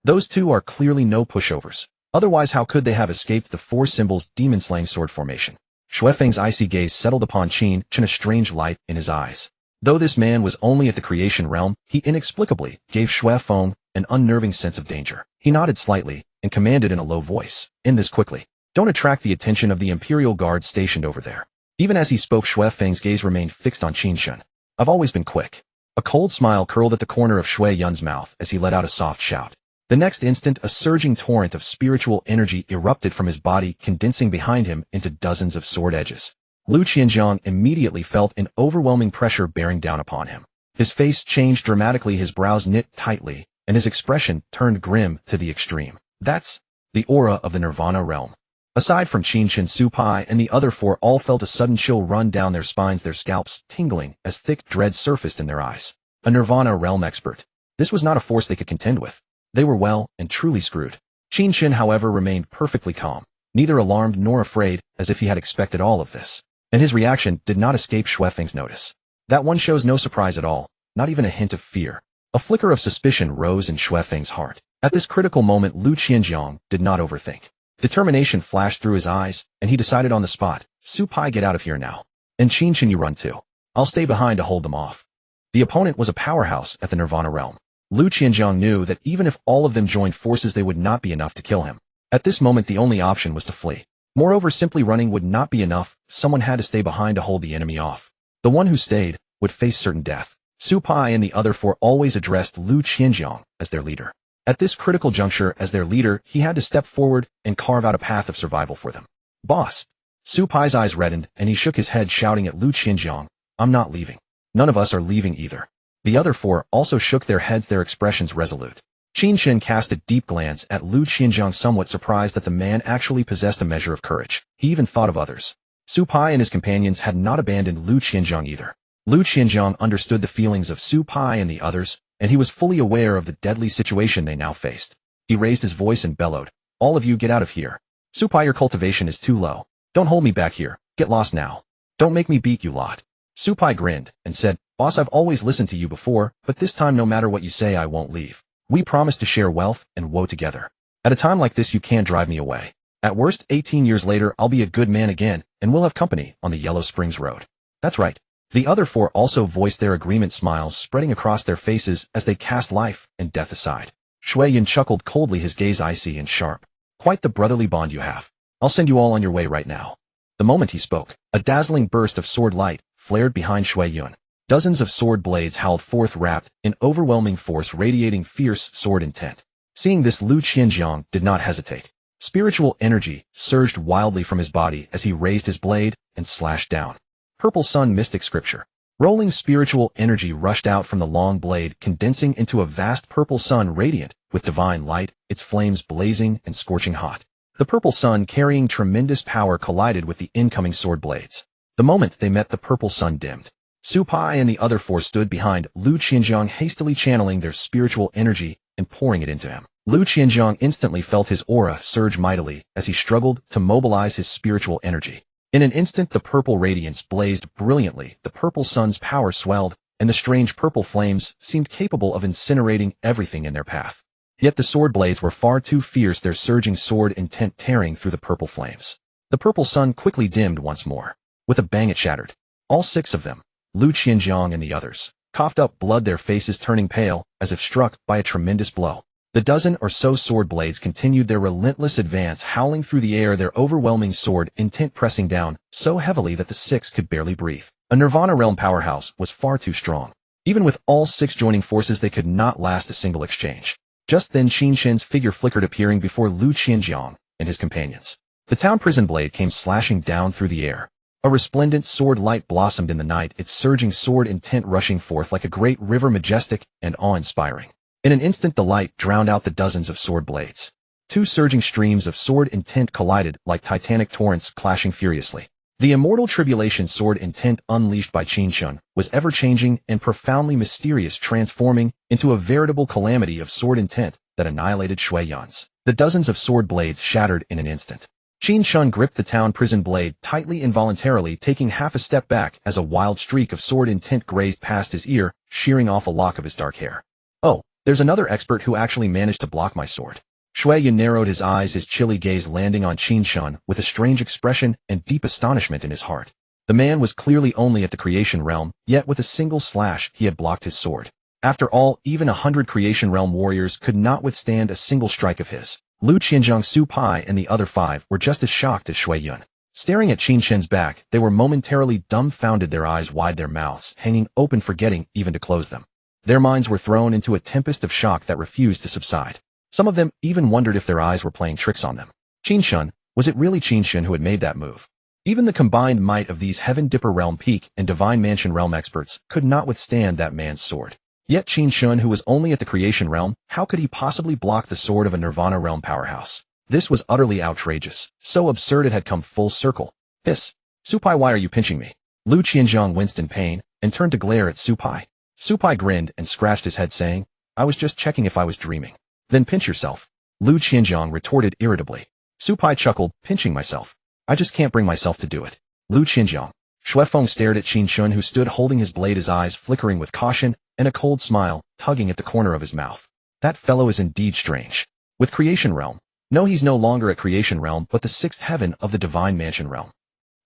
Speaker 1: Those 2 are clearly no pushovers. Otherwise, how could they have escaped the 4 symbols demon-slaying sword formation? Shuefeng's icy gaze settled upon Qin Chen, a strange light in his eyes. Though this man was only at the creation realm, he inexplicably gave Shuefeng an unnerving sense of danger. He nodded slightly and commanded in a low voice, end this quickly. Don't attract the attention of the Imperial Guard stationed over there. Even as he spoke, Shuefeng's gaze remained fixed on Qin Chen. I've always been quick. A cold smile curled at the corner of Shui Yun's mouth as he let out a soft shout. The next instant, a surging torrent of spiritual energy erupted from his body, condensing behind him into dozens of sword edges. Lu Qianjiang immediately felt an overwhelming pressure bearing down upon him. His face changed dramatically, his brows knit tightly, and his expression turned grim to the extreme. That's the aura of the Nirvana realm. Aside from Qin Chen, Su Pai, and the other four all felt a sudden chill run down their spines, their scalps tingling as thick dread surfaced in their eyes. A Nirvana realm expert. This was not a force they could contend with. They were well and truly screwed. Qin Chen, however, remained perfectly calm, neither alarmed nor afraid, as if he had expected all of this. And his reaction did not escape Xue Feng's notice. That one shows no surprise at all, not even a hint of fear. A flicker of suspicion rose in Xue Feng's heart. At this critical moment, Lu Qianjiang did not overthink. Determination flashed through his eyes, and he decided on the spot, Su Pai, get out of here now. And Qin Chen, you run too. I'll stay behind to hold them off. The opponent was a powerhouse at the Nirvana realm. Lu Qianjiang knew that even if all of them joined forces, they would not be enough to kill him. At this moment, the only option was to flee. Moreover, simply running would not be enough. Someone had to stay behind to hold the enemy off. The one who stayed would face certain death. Su Pai and the other four always addressed Lu Qianjiang as their leader. At this critical juncture, as their leader, he had to step forward and carve out a path of survival for them. Boss! Su Pai's eyes reddened, and he shook his head, shouting at Lu Qianjiang, I'm not leaving. None of us are leaving either. The other four also shook their heads, their expressions resolute. Qin Chen cast a deep glance at Lu Qianjiang, somewhat surprised that the man actually possessed a measure of courage. He even thought of others. Su Pai and his companions had not abandoned Lu Qianjiang either. Lu Qianjiang understood the feelings of Su Pai and the others, and he was fully aware of the deadly situation they now faced. He raised his voice and bellowed, all of you get out of here. Su Pai, your cultivation is too low. Don't hold me back here. Get lost now. Don't make me beat you lot. Su Pai grinned and said, Boss, I've always listened to you before, but this time no matter what you say, I won't leave. We promise to share wealth and woe together. At a time like this, you can't drive me away. At worst, 18 years later, I'll be a good man again, and we'll have company on the Yellow Springs Road. That's right. The other four also voiced their agreement, smiles spreading across their faces as they cast life and death aside. Shui Yun chuckled coldly, his gaze icy and sharp. Quite the brotherly bond you have. I'll send you all on your way right now. The moment he spoke, a dazzling burst of sword light flared behind Shui Yun. Dozens of sword blades howled forth, wrapped in overwhelming force, radiating fierce sword intent. Seeing this, Lu Qianjiang did not hesitate. Spiritual energy surged wildly from his body as he raised his blade and slashed down. Purple Sun Mystic Scripture. Rolling spiritual energy rushed out from the long blade, condensing into a vast purple sun radiant with divine light, its flames blazing and scorching hot. The purple sun, carrying tremendous power, collided with the incoming sword blades. The moment they met, the purple sun dimmed. Su Pai and the other four stood behind Lu Qianjiang, hastily channeling their spiritual energy and pouring it into him. Lu Qianjiang instantly felt his aura surge mightily as he struggled to mobilize his spiritual energy. In an instant, the purple radiance blazed brilliantly, the purple sun's power swelled, and the strange purple flames seemed capable of incinerating everything in their path. Yet the sword blades were far too fierce, their surging sword intent tearing through the purple flames. The purple sun quickly dimmed once more. With a bang, it shattered. All six of them, Lu Qianjiang and the others, coughed up blood, their faces turning pale as if struck by a tremendous blow. The dozen or so sword blades continued their relentless advance, howling through the air, their overwhelming sword intent pressing down so heavily that the six could barely breathe. A Nirvana realm powerhouse was far too strong. Even with all six joining forces, they could not last a single exchange. Just then, Qin Chen's figure flickered, appearing before Lu Qianjiang and his companions. The town prison blade came slashing down through the air. A resplendent sword light blossomed in the night, its surging sword intent rushing forth like a great river, majestic and awe-inspiring. In an instant, the light drowned out the dozens of sword blades. Two surging streams of sword intent collided like titanic torrents, clashing furiously. The immortal tribulation sword intent unleashed by Qin Chen was ever-changing and profoundly mysterious, transforming into a veritable calamity of sword intent that annihilated Shui Yun's. The dozens of sword blades shattered in an instant. Qin Chen gripped the town prison blade tightly, involuntarily taking half a step back as a wild streak of sword intent grazed past his ear, shearing off a lock of his dark hair. Oh, there's another expert who actually managed to block my sword. Shui Yun narrowed his eyes, his chilly gaze landing on Qin Chen with a strange expression and deep astonishment in his heart. The man was clearly only at the creation realm, yet with a single slash he had blocked his sword. After all, even 100 creation realm warriors could not withstand a single strike of his. Lu Qianjiang, Su Pai, and the other five were just as shocked as Shui Yun. Staring at Qin Chen's back, they were momentarily dumbfounded, their eyes wide, their mouths hanging open, forgetting even to close them. Their minds were thrown into a tempest of shock that refused to subside. Some of them even wondered if their eyes were playing tricks on them. Qin Chen, was it really Qin Chen who had made that move? Even the combined might of these Heaven Dipper Realm Peak and Divine Mansion Realm experts could not withstand that man's sword. Yet Qin Chen, who was only at the Creation Realm, how could he possibly block the sword of a Nirvana Realm powerhouse? This was utterly outrageous, so absurd it had come full circle. Hiss. Supai, why are you pinching me? Lu Qianzhong winced in pain and turned to glare at Supai. Supai grinned and scratched his head saying, I was just checking if I was dreaming. Then pinch yourself. Lu Qianzhong retorted irritably. Supai chuckled, pinching myself. I just can't bring myself to do it. Lu Qianzhong. Xuefeng stared at Qin Chen, who stood holding his blade, his eyes flickering with caution and a cold smile tugging at the corner of his mouth. That fellow is indeed strange. With Creation Realm. No, he's no longer at Creation Realm, but the sixth heaven of the Divine Mansion Realm.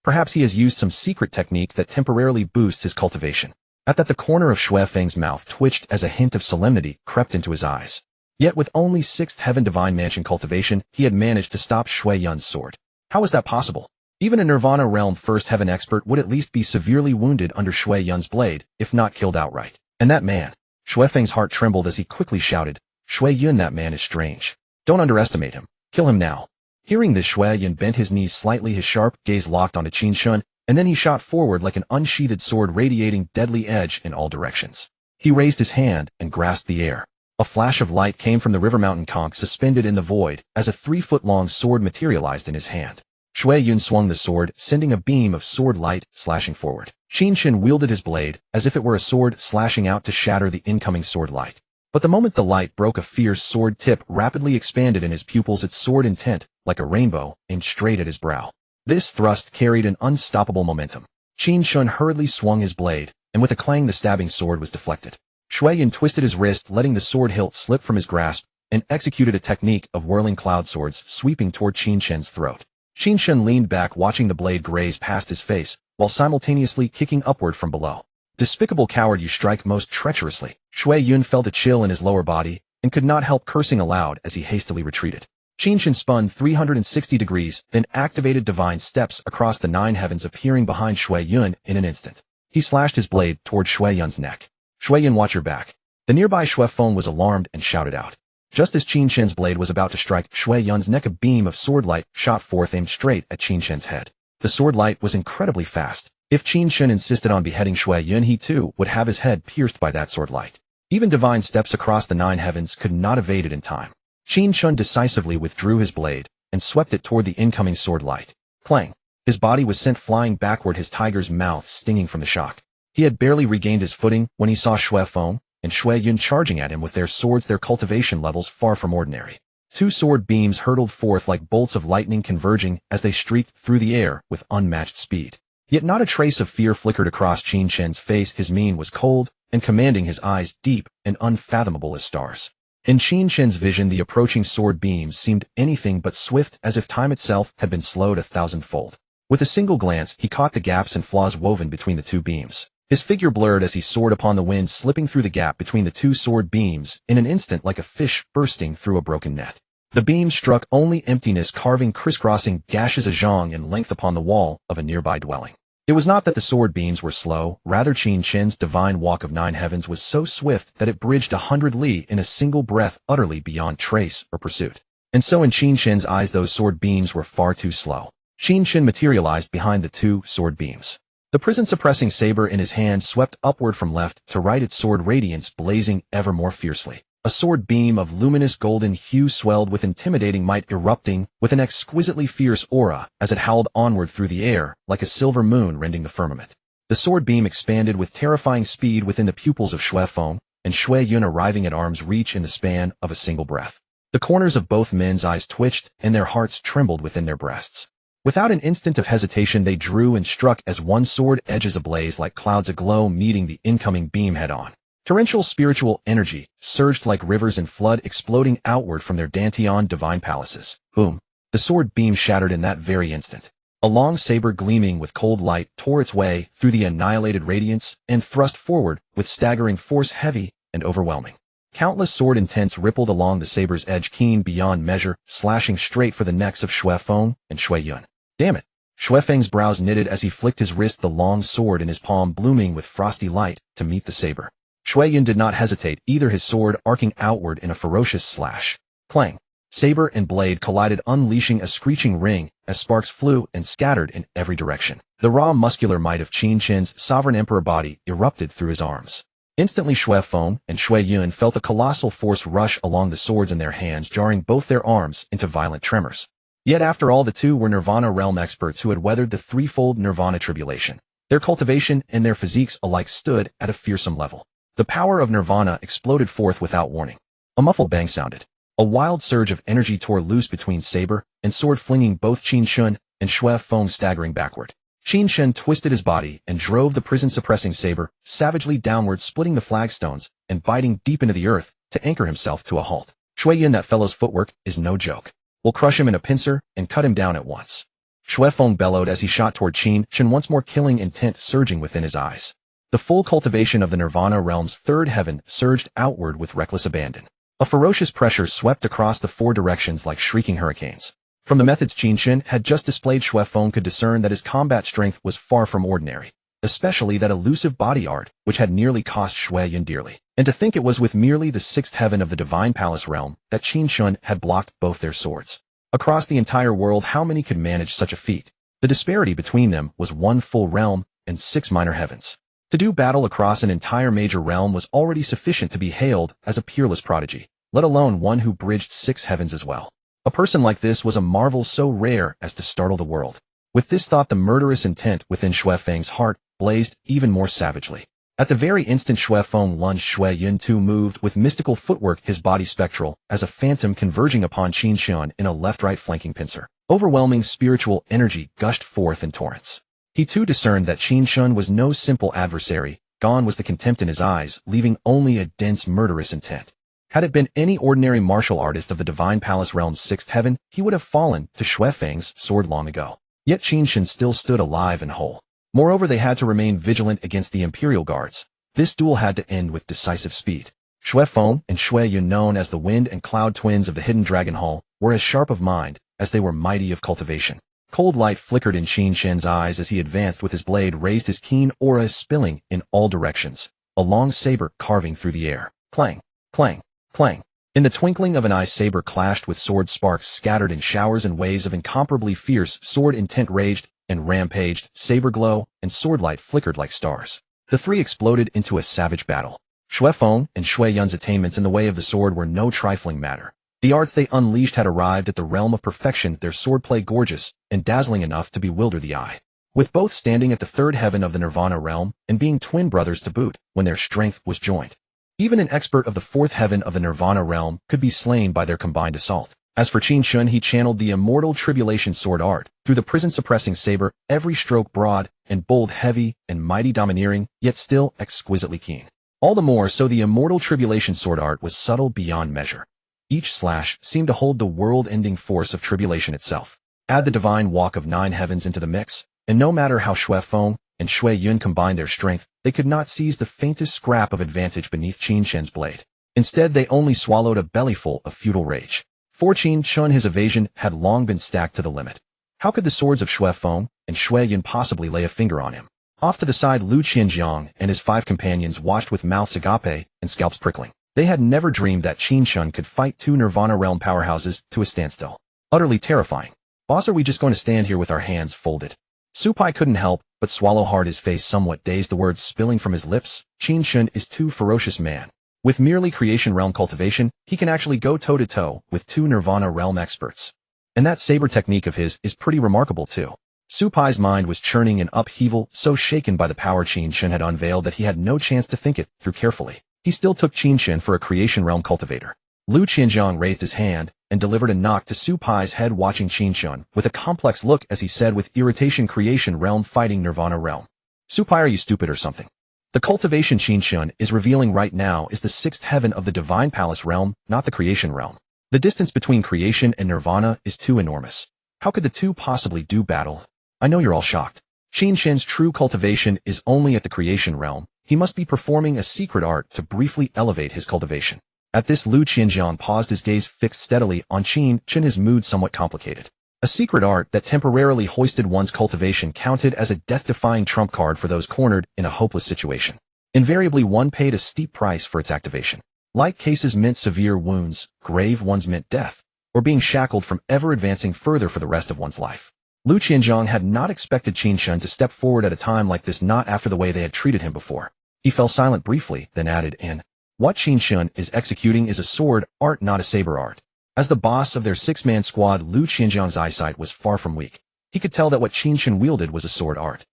Speaker 1: Perhaps he has used some secret technique that temporarily boosts his cultivation. At that, the corner of Xuefeng's mouth twitched as a hint of solemnity crept into his eyes. Yet with only sixth heaven Divine Mansion cultivation, he had managed to stop Shui Yun's sword. How was that possible? Even a Nirvana Realm First Heaven expert would at least be severely wounded under Shui Yun's blade, if not killed outright. And that man. Xuefeng's heart trembled as he quickly shouted, Shui Yun, that man is strange. Don't underestimate him. Kill him now. Hearing this, Shui Yun bent his knees slightly, his sharp gaze locked onto Qin Chen, and then he shot forward like an unsheathed sword radiating deadly edge in all directions. He raised his hand and grasped the air. A flash of light came from the river mountain conch suspended in the void as a 3-foot-long sword materialized in his hand. Shui Yun swung the sword, sending a beam of sword light slashing forward. Qin Chen wielded his blade as if it were a sword slashing out to shatter the incoming sword light. But the moment the light broke, a fierce sword tip rapidly expanded in his pupils, its sword intent, like a rainbow, aimed straight at his brow. This thrust carried an unstoppable momentum. Qin Chen hurriedly swung his blade, and with a clang the stabbing sword was deflected. Shui Yun twisted his wrist, letting the sword hilt slip from his grasp, and executed a technique of whirling cloud swords sweeping toward Qin Chen's throat. Qin Chen leaned back, watching the blade graze past his face, while simultaneously kicking upward from below. Despicable coward, you strike most treacherously. Shui Yun felt a chill in his lower body, and could not help cursing aloud as he hastily retreated. Qin Chen spun 360 degrees, then activated divine steps across the 9 heavens, appearing behind Shui Yun in an instant. He slashed his blade toward Shui Yun's neck. Shui Yun, watch your back. The nearby Xuefeng was alarmed and shouted out. Just as Qin Chen's blade was about to strike Shui Yun's neck, a beam of sword light shot forth, aimed straight at Qin Chen's head. The sword light was incredibly fast. If Qin Chen insisted on beheading Shui Yun, he too would have his head pierced by that sword light. Even divine steps across the 9 heavens could not evade it in time. Qin Chen decisively withdrew his blade and swept it toward the incoming sword light. Clang! His body was sent flying backward, his tiger's mouth stinging from the shock. He had barely regained his footing when he saw Xuefeng and Shui Yun charging at him with their swords, their cultivation levels far from ordinary. 2 sword beams hurtled forth like bolts of lightning, converging as they streaked through the air with unmatched speed. Yet not a trace of fear flickered across Qin Chen's face. His mien was cold and commanding, his eyes deep and unfathomable as stars. In Qin Chen's vision, the approaching sword beams seemed anything but swift, as if time itself had been slowed 1,000-fold. With a single glance, he caught the gaps and flaws woven between the 2 beams. His figure blurred as he soared upon the wind, slipping through the gap between the 2 sword beams in an instant like a fish bursting through a broken net. The beam struck only emptiness, carving crisscrossing gashes a zhang in length upon the wall of a nearby dwelling. It was not that the sword beams were slow, rather Qin Chen's divine walk of 9 heavens was so swift that it bridged 100 li in a single breath, utterly beyond trace or pursuit. And so in Qin Chen's eyes, those sword beams were far too slow. Qin Chen materialized behind the 2 sword beams. The prison-suppressing saber in his hand swept upward from left to right, its sword radiance blazing ever more fiercely. A sword beam of luminous golden hue swelled with intimidating might, erupting with an exquisitely fierce aura as it howled onward through the air like a silver moon rending the firmament. The sword beam expanded with terrifying speed within the pupils of Xuefeng and Shui Yun, arriving at arm's reach in the span of a single breath. The corners of both men's eyes twitched and their hearts trembled within their breasts. Without an instant of hesitation, they drew and struck as one sword edges ablaze like clouds aglow, meeting the incoming beam head-on. Torrential spiritual energy surged like rivers in flood, exploding outward from their Dantian divine palaces. Boom! The sword beam shattered in that very instant. A long saber gleaming with cold light tore its way through the annihilated radiance and thrust forward with staggering force, heavy and overwhelming. Countless sword intents rippled along the saber's edge, keen beyond measure, slashing straight for the necks of Xuefeng and Shui Yun. Damn it! Xuefeng's brows knitted as he flicked his wrist, the long sword in his palm blooming with frosty light to meet the saber. Shui Yun did not hesitate either, his sword arcing outward in a ferocious slash. Clang! Saber and blade collided, unleashing a screeching ring as sparks flew and scattered in every direction. The raw muscular might of Qin Chen's sovereign emperor body erupted through his arms. Instantly Xue Feng and Xue Yun felt a colossal force rush along the swords in their hands, jarring both their arms into violent tremors. Yet after all, the two were Nirvana realm experts who had weathered the threefold Nirvana tribulation. Their cultivation and their physiques alike stood at a fearsome level. The power of Nirvana exploded forth without warning. A muffled bang sounded. A wild surge of energy tore loose between saber and sword, flinging both Qin Chen and Xue Feng staggering backward. Qin Chen twisted his body and drove the prison-suppressing saber savagely downward, splitting the flagstones and biting deep into the earth to anchor himself to a halt. Xue Yun, that fellow's footwork is no joke. We'll crush him in a pincer and cut him down at once. Xue Feng bellowed as he shot toward Qin Chen, once more, killing intent surging within his eyes. The full cultivation of the Nirvana realm's third heaven surged outward with reckless abandon. A ferocious pressure swept across the four directions like shrieking hurricanes. From the methods Qin Chen had just displayed, Xue Feng could discern that his combat strength was far from ordinary, especially that elusive body art, which had nearly cost Xue Yun dearly. And to think it was with merely the sixth heaven of the Divine Palace realm that Qin Chen had blocked both their swords. Across the entire world, how many could manage such a feat? The disparity between them was one full realm and 6 minor heavens. To do battle across an entire major realm was already sufficient to be hailed as a peerless prodigy, let alone one who bridged 6 heavens as well. A person like this was a marvel so rare as to startle the world. With this thought, the murderous intent within Xue Feng's heart blazed even more savagely. At the very instant Xue Feng lunged, Xue Yun too moved with mystical footwork, his body spectral as a phantom converging upon Qin Chen in a left-right flanking pincer. Overwhelming spiritual energy gushed forth in torrents. He too discerned that Qin Chen was no simple adversary. Gone was the contempt in his eyes, leaving only a dense murderous intent. Had it been any ordinary martial artist of the Divine Palace realm's 6th heaven, he would have fallen to Xue Feng's sword long ago. Yet Qin Chen still stood alive and whole. Moreover, they had to remain vigilant against the Imperial Guards. This duel had to end with decisive speed. Xue Feng and Xue Yun, known as the Wind and Cloud twins of the Hidden Dragon Hall, were as sharp of mind as they were mighty of cultivation. Cold light flickered in Qin Chen's eyes as he advanced with his blade raised, his keen aura spilling in all directions, a long saber carving through the air. Clang, clang, clang. In the twinkling of an eye, saber clashed with sword, sparks scattered in showers and waves of incomparably fierce sword intent raged and rampaged, saber glow and sword light flickered like stars. The three exploded into a savage battle. Xue Feng and Xue Yun's attainments in the way of the sword were no trifling matter. The arts they unleashed had arrived at the realm of perfection, their swordplay gorgeous and dazzling enough to bewilder the eye. With both standing at the 3rd heaven of the Nirvana realm and being twin brothers to boot when their strength was joined. Even an expert of the 4th heaven of the Nirvana realm could be slain by their combined assault. As for Qin Chen, he channeled the immortal tribulation sword art through the prison-suppressing saber, every stroke broad and bold, heavy and mighty, domineering, yet still exquisitely keen. All the more so the immortal tribulation sword art was subtle beyond measure. Each slash seemed to hold the world-ending force of tribulation itself. Add the divine walk of 9 heavens into the mix, and no matter how Xue Feng and Xue Yun combined their strength, they could not seize the faintest scrap of advantage beneath Qin Chen's blade. Instead, they only swallowed a bellyful of futile rage. For Qin Chen, his evasion had long been stacked to the limit. How could the swords of Xue Feng and Xue Yun possibly lay a finger on him? Off to the side, Lu Qianjiang and his 5 companions watched with mouths agape and scalps prickling. They had never dreamed that Qin Chen could fight 2 Nirvana realm powerhouses to a standstill. Utterly terrifying. Boss, are we just going to stand here with our hands folded? Supai couldn't help but swallow hard, his face somewhat dazed, the words spilling from his lips. Qin Chen is too ferocious man. With merely creation realm cultivation, he can actually go toe-to-toe with 2 Nirvana realm experts. And that saber technique of his is pretty remarkable too. Supai's mind was churning in upheaval, so shaken by the power Qin Chen had unveiled that he had no chance to think it through carefully. He still took Qin Chen for a creation realm cultivator. Lu Qianjiang raised his hand and delivered a knock to Supai's head, watching Qin Chen with a complex look as he said with irritation, creation realm fighting Nirvana realm. Supai, are you stupid or something? The cultivation Qin Chen is revealing right now is the 6th heaven of the Divine Palace realm, not the creation realm. The distance between creation and Nirvana is too enormous. How could the two possibly do battle? I know you're all shocked. Qin Chen's true cultivation is only at the creation realm. He must be performing a secret art to briefly elevate his cultivation. At this, Lu Qianjiang paused, his gaze fixed steadily on Qin Chen, his mood somewhat complicated. A secret art that temporarily hoisted one's cultivation counted as a death-defying trump card for those cornered in a hopeless situation. Invariably, one paid a steep price for its activation. Light cases meant severe wounds, grave ones meant death. or being shackled from ever advancing further for the rest of one's life. Lu Qianzhong had not expected Qin Chen to step forward at a time like this, not after the way they had treated him before. He fell silent briefly, then added in, "What Qin Chen is executing is a sword art, not a saber art." As the boss of their six-man squad, Lu Qianzhong's eyesight was far from weak. He could tell that what Qin Chen wielded was a sword art.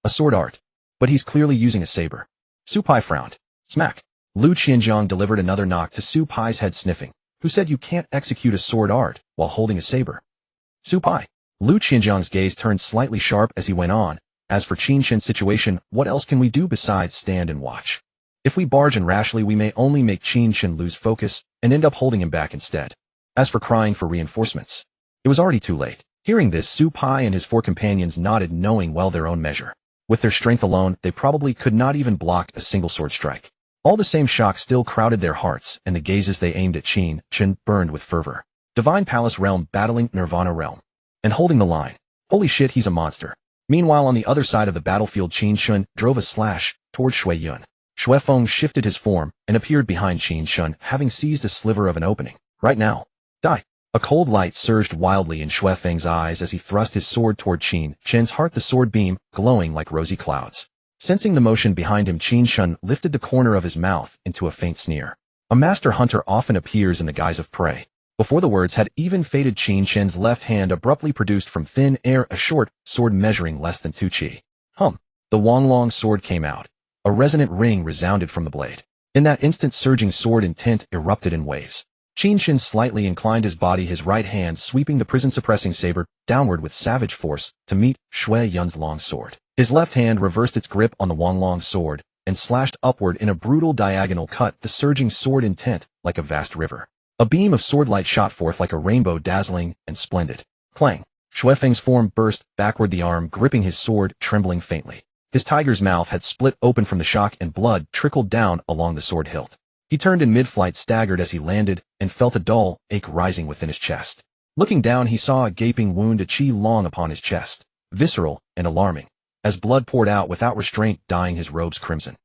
Speaker 1: A sword art. But he's clearly using a saber. Su Pai frowned. Smack. Lu Qianzhong delivered another knock to Su Pai's head, sniffing. Who said you can't execute a sword art while holding a saber? Su Pai. Lu Qianzhong's gaze turned slightly sharp as he went on. As for Qin Chen's situation, what else can we do besides stand and watch? If we barge in rashly, we may only make Qin Chen lose focus and end up holding him back instead. As for crying for reinforcements, it was already too late. Hearing this, Su Pai and his 4 companions nodded, knowing well their own measure. With their strength alone, they probably could not even block a single sword strike. All the same shock still crowded their hearts, and the gazes they aimed at Qin Chen burned with fervor. Divine Palace realm battling Nirvana realm. And holding the line. Holy shit, he's a monster. Meanwhile, on the other side of the battlefield, Qin Chen drove a slash toward Shui Yun. Shui Feng shifted his form and appeared behind Qin Chen, having seized a sliver of an opening. Right now. Die. A cold light surged wildly in Shui Feng's eyes as he thrust his sword toward Qin Chen's heart, the sword beam glowing like rosy clouds. Sensing the motion behind him, Qin Chen lifted the corner of his mouth into a faint sneer. A master hunter often appears in the guise of prey. Before the words had even faded, Qin Chen's left hand abruptly produced from thin air a short sword measuring less than 2 qi. The Wanglong sword came out. A resonant ring resounded from the blade. In that instant, surging sword intent erupted in waves. Qin Chen slightly inclined his body, his right hand sweeping the prison-suppressing saber downward with savage force to meet Shui Yun's long sword. His left hand reversed its grip on the Wanglong sword and slashed upward in a brutal diagonal cut, the surging sword intent like a vast river. A beam of swordlight shot forth like a rainbow, dazzling and splendid. Clang! Shui Feng's form burst backward, the arm gripping his sword trembling faintly. His tiger's mouth had split open from the shock and blood trickled down along the sword hilt. He turned in mid-flight, staggered as he landed, and felt a dull ache rising within his chest. Looking down, he saw a gaping wound, a qi long upon his chest, visceral and alarming, as blood poured out without restraint, dyeing his robes crimson.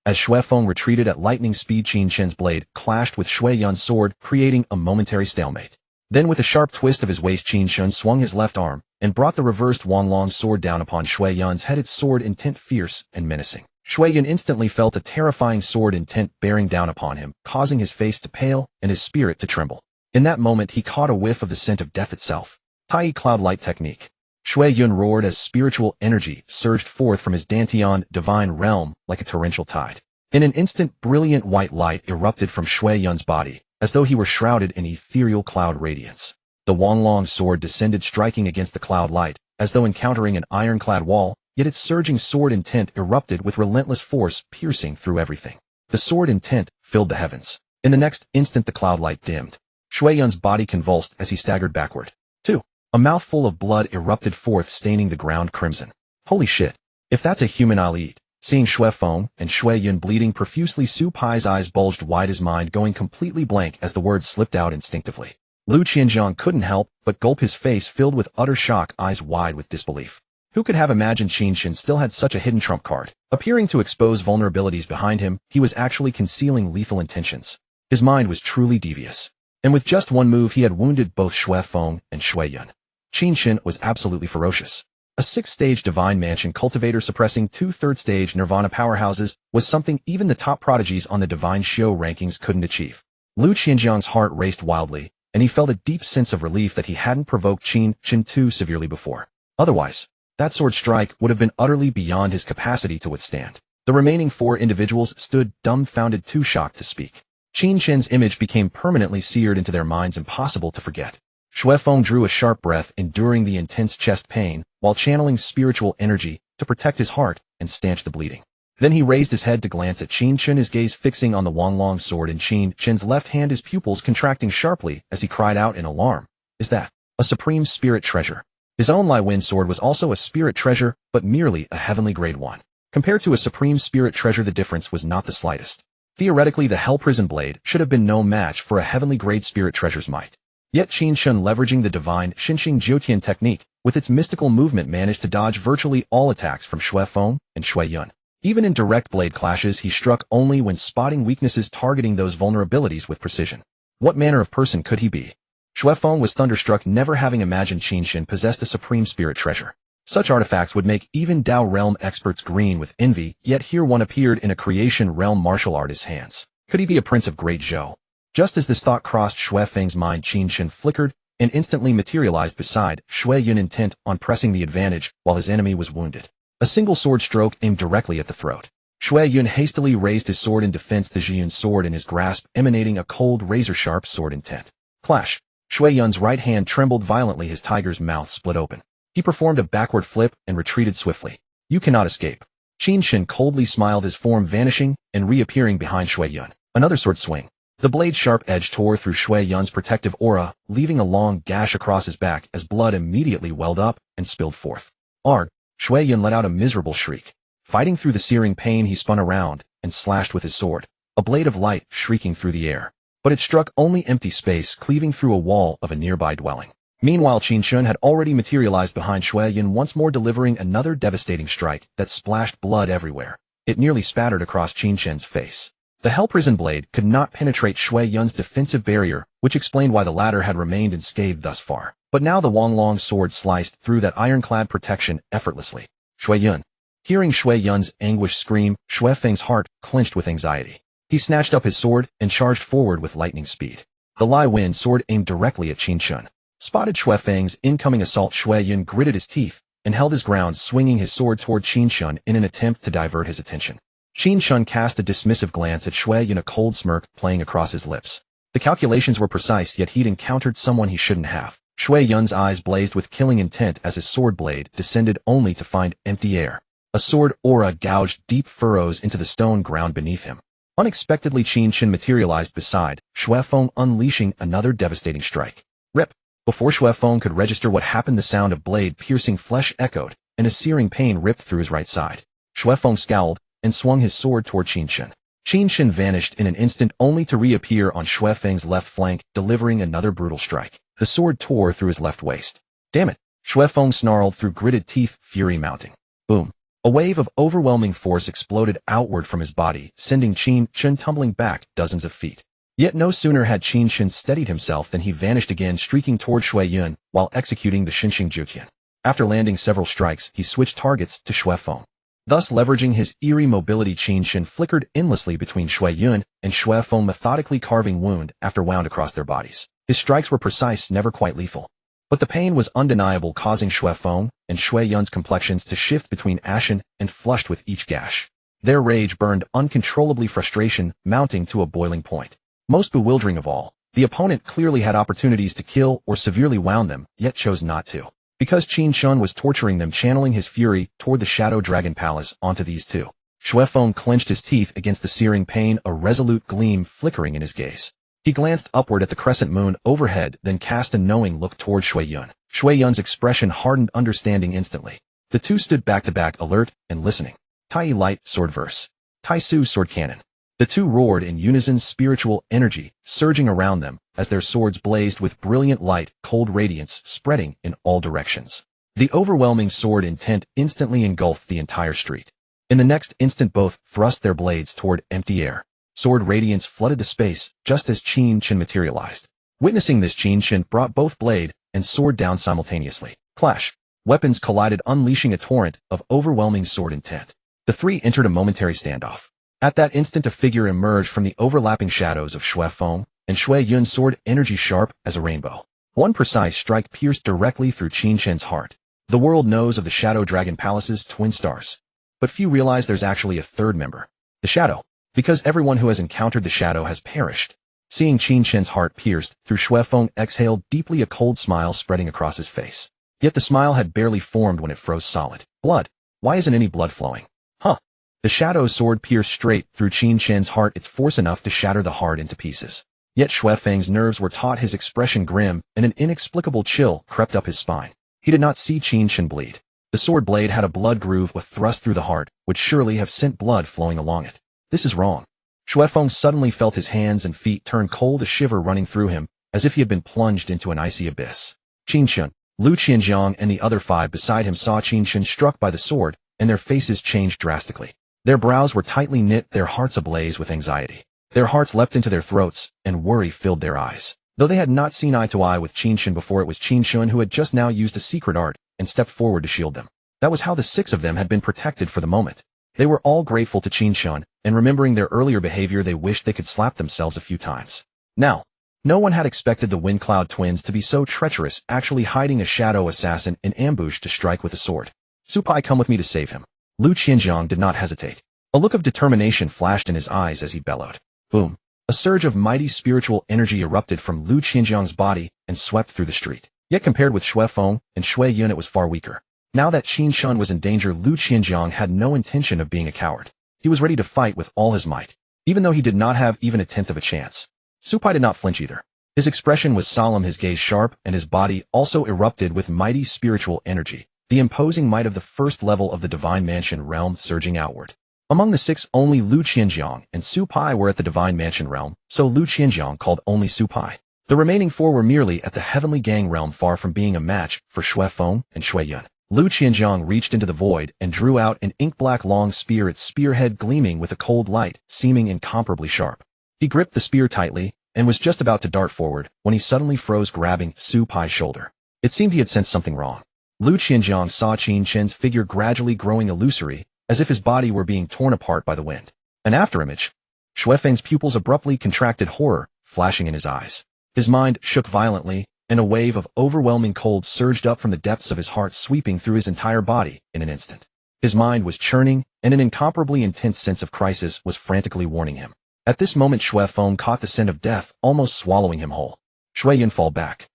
Speaker 1: As Shui Feng retreated at lightning speed, Qin Chen's blade clashed with Shui Yun's sword, creating a momentary stalemate. Then, with a sharp twist of his waist, Qin Chen swung his left arm and brought the reversed Wanglong sword down upon Shui Yun's head, its sword intent fierce and menacing. Shui Yun instantly felt a terrifying sword intent bearing down upon him, causing his face to pale and his spirit to tremble. In that moment, he caught a whiff of the scent of death itself. Tai Cloud Light Technique. Shui Yun roared as spiritual energy surged forth from his Dantian divine realm like a torrential tide. In an instant, brilliant white light erupted from Shui Yun's body, as though he were shrouded in ethereal cloud radiance. The Wanglong sword descended, striking against the cloud light, as though encountering an ironclad wall, yet its surging sword intent erupted with relentless force, piercing through everything. The sword intent filled the heavens. In the next instant, the cloud light dimmed. Shui Yun's body convulsed as he staggered backward. 2. A mouthful of blood erupted forth, staining the ground crimson. Holy shit. If that's a human, I'll eat. Seeing Shui Feng and Shui Yun bleeding profusely, Su Pai's eyes bulged wide, his mind going completely blank as the words slipped out instinctively. Lu Qianzhong couldn't help but gulp, his face filled with utter shock, eyes wide with disbelief. Who could have imagined Qin Chen still had such a hidden trump card? Appearing to expose vulnerabilities behind him, he was actually concealing lethal intentions. His mind was truly devious. And with just one move, he had wounded both Shui Feng and Shui Yun. Qin Chen was absolutely ferocious. A 6-stage divine mansion cultivator suppressing 2 3rd-stage nirvana powerhouses was something even the top prodigies on the divine show rankings couldn't achieve. Lu Qianzhong's heart raced wildly, and he felt a deep sense of relief that he hadn't provoked Qin Chen too severely before. Otherwise, that sword strike would have been utterly beyond his capacity to withstand. The remaining 4 individuals stood dumbfounded, too shocked to speak. Qin Chen's image became permanently seared into their minds, impossible to forget. Shui Feng drew a sharp breath, enduring the intense chest pain, while channeling spiritual energy to protect his heart and stanch the bleeding. Then he raised his head to glance at Qin Chen, his gaze fixing on the Wanglong sword in Qin Chen's left hand, his pupils contracting sharply as he cried out in alarm. Is that a supreme spirit treasure? His own Lai Wen sword was also a spirit treasure, but merely a heavenly grade one. Compared to a supreme spirit treasure, the difference was not the slightest. Theoretically, the Hell Prison Blade should have been no match for a heavenly grade spirit treasure's might. Yet Qin Chen, leveraging the divine Xinxing Jiutian technique, with its mystical movement, managed to dodge virtually all attacks from Shui Feng and Shui Yun. Even in direct blade clashes, he struck only when spotting weaknesses, targeting those vulnerabilities with precision. What manner of person could he be? Xue Feng was thunderstruck, never having imagined Qin Chen possessed a supreme spirit treasure. Such artifacts would make even Dao realm experts green with envy, yet here one appeared in a creation realm martial artist's hands. Could he be a prince of great Zhou? Just as this thought crossed Xue Feng's mind, Qin Chen flickered and instantly materialized beside Xue Yun, intent on pressing the advantage while his enemy was wounded. A single sword stroke aimed directly at the throat. Xue Yun hastily raised his sword in defense, the Zhiyun's sword in his grasp emanating a cold, razor-sharp sword intent. Clash! Xue Yun's right hand trembled violently, his tiger's mouth split open. He performed a backward flip and retreated swiftly. You cannot escape. Qin Chen coldly smiled, his form vanishing and reappearing behind Xue Yun. Another sword swing. The blade's sharp edge tore through Xue Yun's protective aura, leaving a long gash across his back as blood immediately welled up and spilled forth. Arg! Xue Yun let out a miserable shriek. Fighting through the searing pain, he spun around and slashed with his sword, a blade of light shrieking through the air. But it struck only empty space, cleaving through a wall of a nearby dwelling. Meanwhile, Qin Chen had already materialized behind Xue Yun, once more delivering another devastating strike that splashed blood everywhere. It nearly spattered across Qin Chen's face. The hell-prison blade could not penetrate Xue Yun's defensive barrier, which explained why the latter had remained unscathed thus far. But now the Wanglong sword sliced through that ironclad protection effortlessly. Xue Yun. Hearing Xue Yun's anguished scream, Xue Feng's heart clenched with anxiety. He snatched up his sword and charged forward with lightning speed. The Lai Wen sword aimed directly at Qin Chen. Spotted Xue Feng's incoming assault, Xue Yun gritted his teeth and held his ground, swinging his sword toward Qin Chen in an attempt to divert his attention. Qin Chen cast a dismissive glance at Xue Yun, a cold smirk playing across his lips. The calculations were precise, yet he'd encountered someone he shouldn't have. Xue Yun's eyes blazed with killing intent as his sword blade descended only to find empty air. A sword aura gouged deep furrows into the stone ground beneath him. Unexpectedly, Qin Chen materialized beside Xue Feng, unleashing another devastating strike. Rip! Before Xue Feng could register what happened, the sound of blade-piercing flesh echoed, and a searing pain ripped through his right side. Xue Feng scowled and swung his sword toward Qin Chen. Qin Chen vanished in an instant, only to reappear on Xue Feng's left flank, delivering another brutal strike. The sword tore through his left waist. Damn it! Xue Feng snarled through gritted teeth, fury mounting. Boom! A wave of overwhelming force exploded outward from his body, sending Qin Chen tumbling back dozens of feet. Yet no sooner had Qin Chen steadied himself than he vanished again, streaking toward Xue Yun while executing the Xinxing Jutian. After landing several strikes, he switched targets to Xue Feng. Thus, leveraging his eerie mobility, Qin Chen flickered endlessly between Xue Yun and Xue Feng, methodically carving wound after wound across their bodies. His strikes were precise, never quite lethal. But the pain was undeniable, causing Xue Feng and Xue Yun's complexions to shift between ashen and flushed with each gash. Their rage burned uncontrollably, frustration mounting to a boiling point. Most bewildering of all, the opponent clearly had opportunities to kill or severely wound them, yet chose not to. Because Qin Chen was torturing them, channeling his fury toward the Shadow Dragon Palace onto these two. Xue Feng clenched his teeth against the searing pain, a resolute gleam flickering in his gaze. He glanced upward at the crescent moon overhead, then cast a knowing look toward Xue Yun. Xue Yun's expression hardened, understanding instantly. The two stood back to back, alert and listening. Tai Light Sword Verse. Tai Su Sword Cannon. The two roared in unison, spiritual energy surging around them as their swords blazed with brilliant light, cold radiance spreading in all directions. The overwhelming sword intent instantly engulfed the entire street. In the next instant, both thrust their blades toward empty air. Sword radiance flooded the space just as Qin Chen materialized. Witnessing this, Qin Chen brought both blade and sword down simultaneously. Clash! Weapons collided, unleashing a torrent of overwhelming sword intent. The three entered a momentary standoff. At that instant, a figure emerged from the overlapping shadows of Xue Feng and Xue Yun's sword, energy sharp as a rainbow. One precise strike pierced directly through Qin Chen's heart. The world knows of the Shadow Dragon Palace's twin stars, but few realize there's actually a third member. The Shadow. Because everyone who has encountered the Shadow has perished. Seeing Qin Chen's heart pierced through, Xue Feng exhaled deeply, a cold smile spreading across his face. Yet the smile had barely formed when it froze solid. Blood. Why isn't any blood flowing? Huh. The Shadow's sword pierced straight through Qin Chen's heart, its force enough to shatter the heart into pieces. Yet Xue Feng's nerves were taut, his expression grim, and an inexplicable chill crept up his spine. He did not see Qin Chen bleed. The sword blade had a blood groove, a thrust through the heart would surely have sent blood flowing along it. This is wrong. Xue Feng suddenly felt his hands and feet turn cold, a shiver running through him, as if he had been plunged into an icy abyss. Qin Chen, Lu Qianjiang, and the other five beside him saw Qin Chen struck by the sword, and their faces changed drastically. Their brows were tightly knit, their hearts ablaze with anxiety. Their hearts leapt into their throats, and worry filled their eyes. Though they had not seen eye to eye with Qin Chen before, it was Qin Chen who had just now used a secret art and stepped forward to shield them. That was how the 6 of them had been protected for the moment. They were all grateful to Qin Chen, and remembering their earlier behavior, they wished they could slap themselves a few times. Now, no one had expected the Wind Cloud twins to be so treacherous, actually hiding a shadow assassin in ambush to strike with a sword. Supai, come with me to save him. Lu Qianjiang did not hesitate. A look of determination flashed in his eyes as he bellowed. Boom! A surge of mighty spiritual energy erupted from Lu Qianjiang's body and swept through the street. Yet compared with Xue Feng and Xue Yun, it was far weaker. Now that Qin Chen was in danger, Lu Qianjiang had no intention of being a coward. He was ready to fight with all his might, even though he did not have even a tenth of a chance. Supai did not flinch either. His expression was solemn, his gaze sharp, and his body also erupted with mighty spiritual energy, the imposing might of the first level of the Divine Mansion realm surging outward. Among the 6, only Lu Qianjiang and Supai were at the Divine Mansion realm, so Lu Qianjiang called only Supai. The remaining 4 were merely at the Heavenly Gang realm, far from being a match for Xue Feng and Xue Yun. Lu Qianjiang reached into the void and drew out an ink-black long spear, its spearhead gleaming with a cold light, seeming incomparably sharp. He gripped the spear tightly and was just about to dart forward when he suddenly froze, grabbing Supai's shoulder. It seemed he had sensed something wrong. Lu Qianjiang saw Qin Chen's figure gradually growing illusory, as if his body were being torn apart by the wind. An afterimage. Xue Feng's pupils abruptly contracted, horror flashing in his eyes. His mind shook violently, and a wave of overwhelming cold surged up from the depths of his heart, sweeping through his entire body in an instant. His mind was churning, and an incomparably intense sense of crisis was frantically warning him. At this moment, Xue Feng caught the scent of death, almost swallowing him whole. Xue Yun, fall back.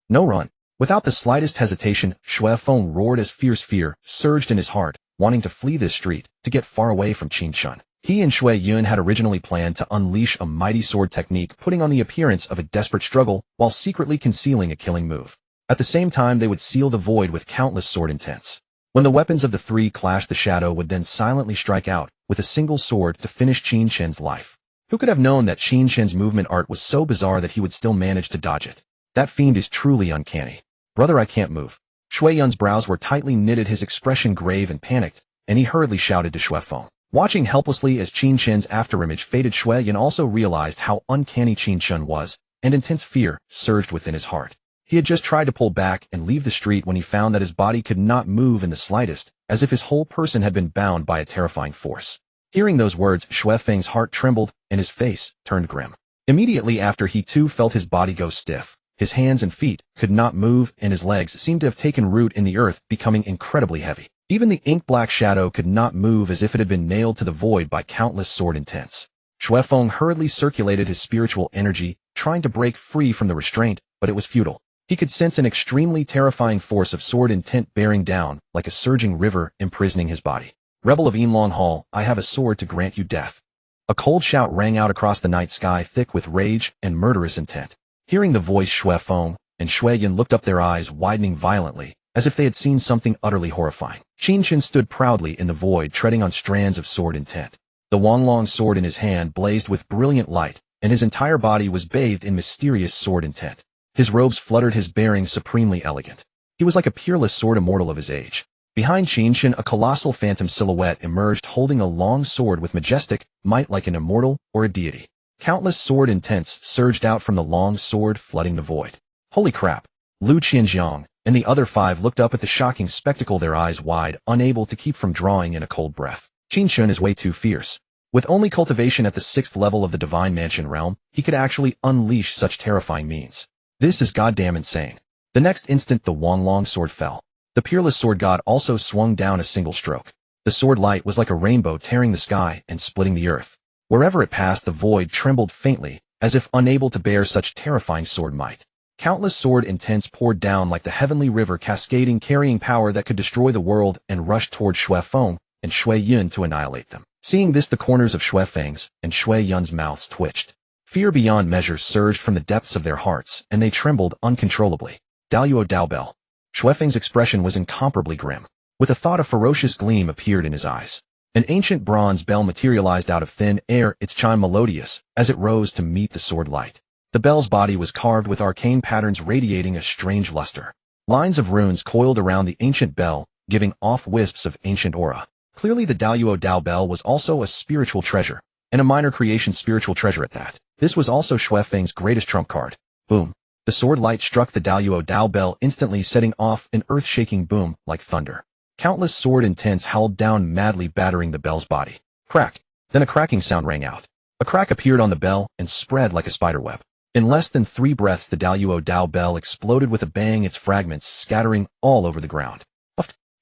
Speaker 1: No, run. Without the slightest hesitation, Xue Feng roared as fierce fear surged in his heart, wanting to flee this street, to get far away from Qin Chen. He and Xue Yun had originally planned to unleash a mighty sword technique, putting on the appearance of a desperate struggle while secretly concealing a killing move. At the same time, they would seal the void with countless sword intents. When the weapons of the 3 clashed, the shadow would then silently strike out with a single sword to finish Qin Chen's life. Who could have known that Qin Chen's movement art was so bizarre that he would still manage to dodge it? That fiend is truly uncanny. Brother, I can't move. Xue Yun's brows were tightly knitted, his expression grave and panicked, and he hurriedly shouted to Xue Feng. Watching helplessly as Qin Chen's afterimage faded, Xue Yun also realized how uncanny Qin Chen was, and intense fear surged within his heart. He had just tried to pull back and leave the street when he found that his body could not move in the slightest, as if his whole person had been bound by a terrifying force. Hearing those words, Xue Feng's heart trembled, and his face turned grim. Immediately after, he too felt his body go stiff. His hands and feet could not move, and his legs seemed to have taken root in the earth, becoming incredibly heavy. Even the ink-black shadow could not move, as if it had been nailed to the void by countless sword intents. Xue Feng hurriedly circulated his spiritual energy, trying to break free from the restraint, but it was futile. He could sense an extremely terrifying force of sword intent bearing down like a surging river, imprisoning his body. Rebel of Yinlong Hall, I have a sword to grant you death. A cold shout rang out across the night sky, thick with rage and murderous intent. Hearing the voice, Xue Feng and Xue Yun looked up, their eyes widening violently, as if they had seen something utterly horrifying. Qin Chen stood proudly in the void, treading on strands of sword intent. The Wanglong sword in his hand blazed with brilliant light, and his entire body was bathed in mysterious sword intent. His robes fluttered, his bearing supremely elegant. He was like a peerless sword immortal of his age. Behind Qin Chen, a colossal phantom silhouette emerged, holding a long sword with majestic might like an immortal or a deity. Countless sword intents surged out from the long sword, flooding the void. Holy crap! Lu Qianjiang and the other 5 looked up at the shocking spectacle, their eyes wide, unable to keep from drawing in a cold breath. Qin Chen is way too fierce. With only cultivation at the 6th level of the Divine Mansion realm, he could actually unleash such terrifying means. This is goddamn insane. The next instant, the Wanglong sword fell. The peerless sword god also swung down a single stroke. The sword light was like a rainbow, tearing the sky and splitting the earth. Wherever it passed, the void trembled faintly, as if unable to bear such terrifying sword might. Countless sword intents poured down like the heavenly river, cascading, carrying power that could destroy the world, and rushed toward Xue Feng and Xue Yun to annihilate them. Seeing this, the corners of Xue Feng's and Xue Yun's mouths twitched. Fear beyond measure surged from the depths of their hearts, and they trembled uncontrollably. Daluo Daobel. Xue Feng's expression was incomparably grim. With a thought, a ferocious gleam appeared in his eyes. An ancient bronze bell materialized out of thin air, its chime melodious as it rose to meet the sword light. The bell's body was carved with arcane patterns, radiating a strange luster. Lines of runes coiled around the ancient bell, giving off wisps of ancient aura. Clearly, the Daluo Dao bell was also a spiritual treasure, and a minor creation spiritual treasure at that. This was also Xue Feng's greatest trump card. Boom. The sword light struck the Daluo Dao bell, instantly setting off an earth-shaking boom like thunder. Countless sword intents howled down, madly battering the bell's body. Crack. Then a cracking sound rang out. A crack appeared on the bell and spread like a spiderweb. In less than 3 breaths, the Daluo Dao bell exploded with a bang, its fragments scattering all over the ground.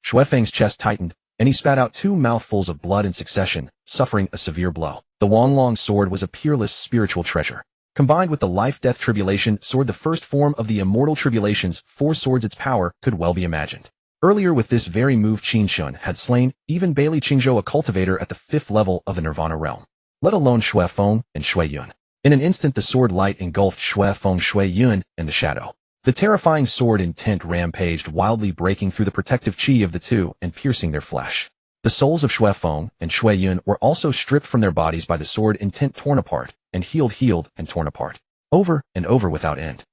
Speaker 1: Xuefeng's chest tightened, and he spat out 2 mouthfuls of blood in succession, suffering a severe blow. The Wanglong sword was a peerless spiritual treasure. Combined with the life-death tribulation sword, the first form of the immortal tribulations, 4 swords, its power could well be imagined. Earlier with this very move, Qin Chen had slain even Bailey Qingzhou, a cultivator at the 5th level of the Nirvana realm, let alone Xuefeng and Shui Yun. In an instant, the sword light engulfed Xuefeng, Shui Yun, in the shadow. The terrifying sword intent rampaged wildly, breaking through the protective qi of the two and piercing their flesh. The souls of Xuefeng and Shui Yun were also stripped from their bodies by the sword intent, torn apart, and healed and torn apart. Over and over without end.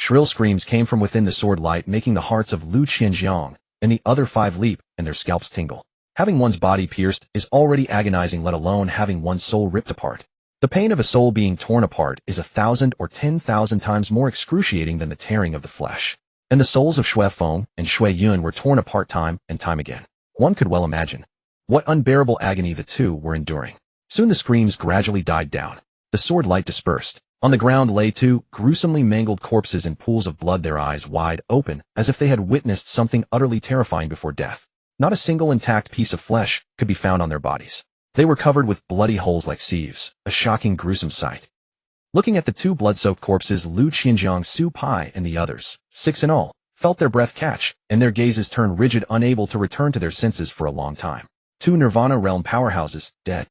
Speaker 1: Shrill screams came from within the sword light, making the hearts of Lu Qianjiang and the other 5 leap and their scalps tingle. Having one's body pierced is already agonizing, let alone having one's soul ripped apart. The pain of a soul being torn apart is 1,000 or 10,000 times more excruciating than the tearing of the flesh. And the souls of Xuefeng and Shui Yun were torn apart time and time again. One could well imagine what unbearable agony the two were enduring. Soon the screams gradually died down. The sword light dispersed. On the ground lay 2 gruesomely mangled corpses in pools of blood, their eyes wide open, as if they had witnessed something utterly terrifying before death. Not a single intact piece of flesh could be found on their bodies. They were covered with bloody holes like sieves, a shocking, gruesome sight. Looking at the 2 blood-soaked corpses, Lu Qianjiang, Su Pai, and the others, 6 in all, felt their breath catch, and their gazes turn rigid, unable to return to their senses for a long time. 2 Nirvana realm powerhouses, dead.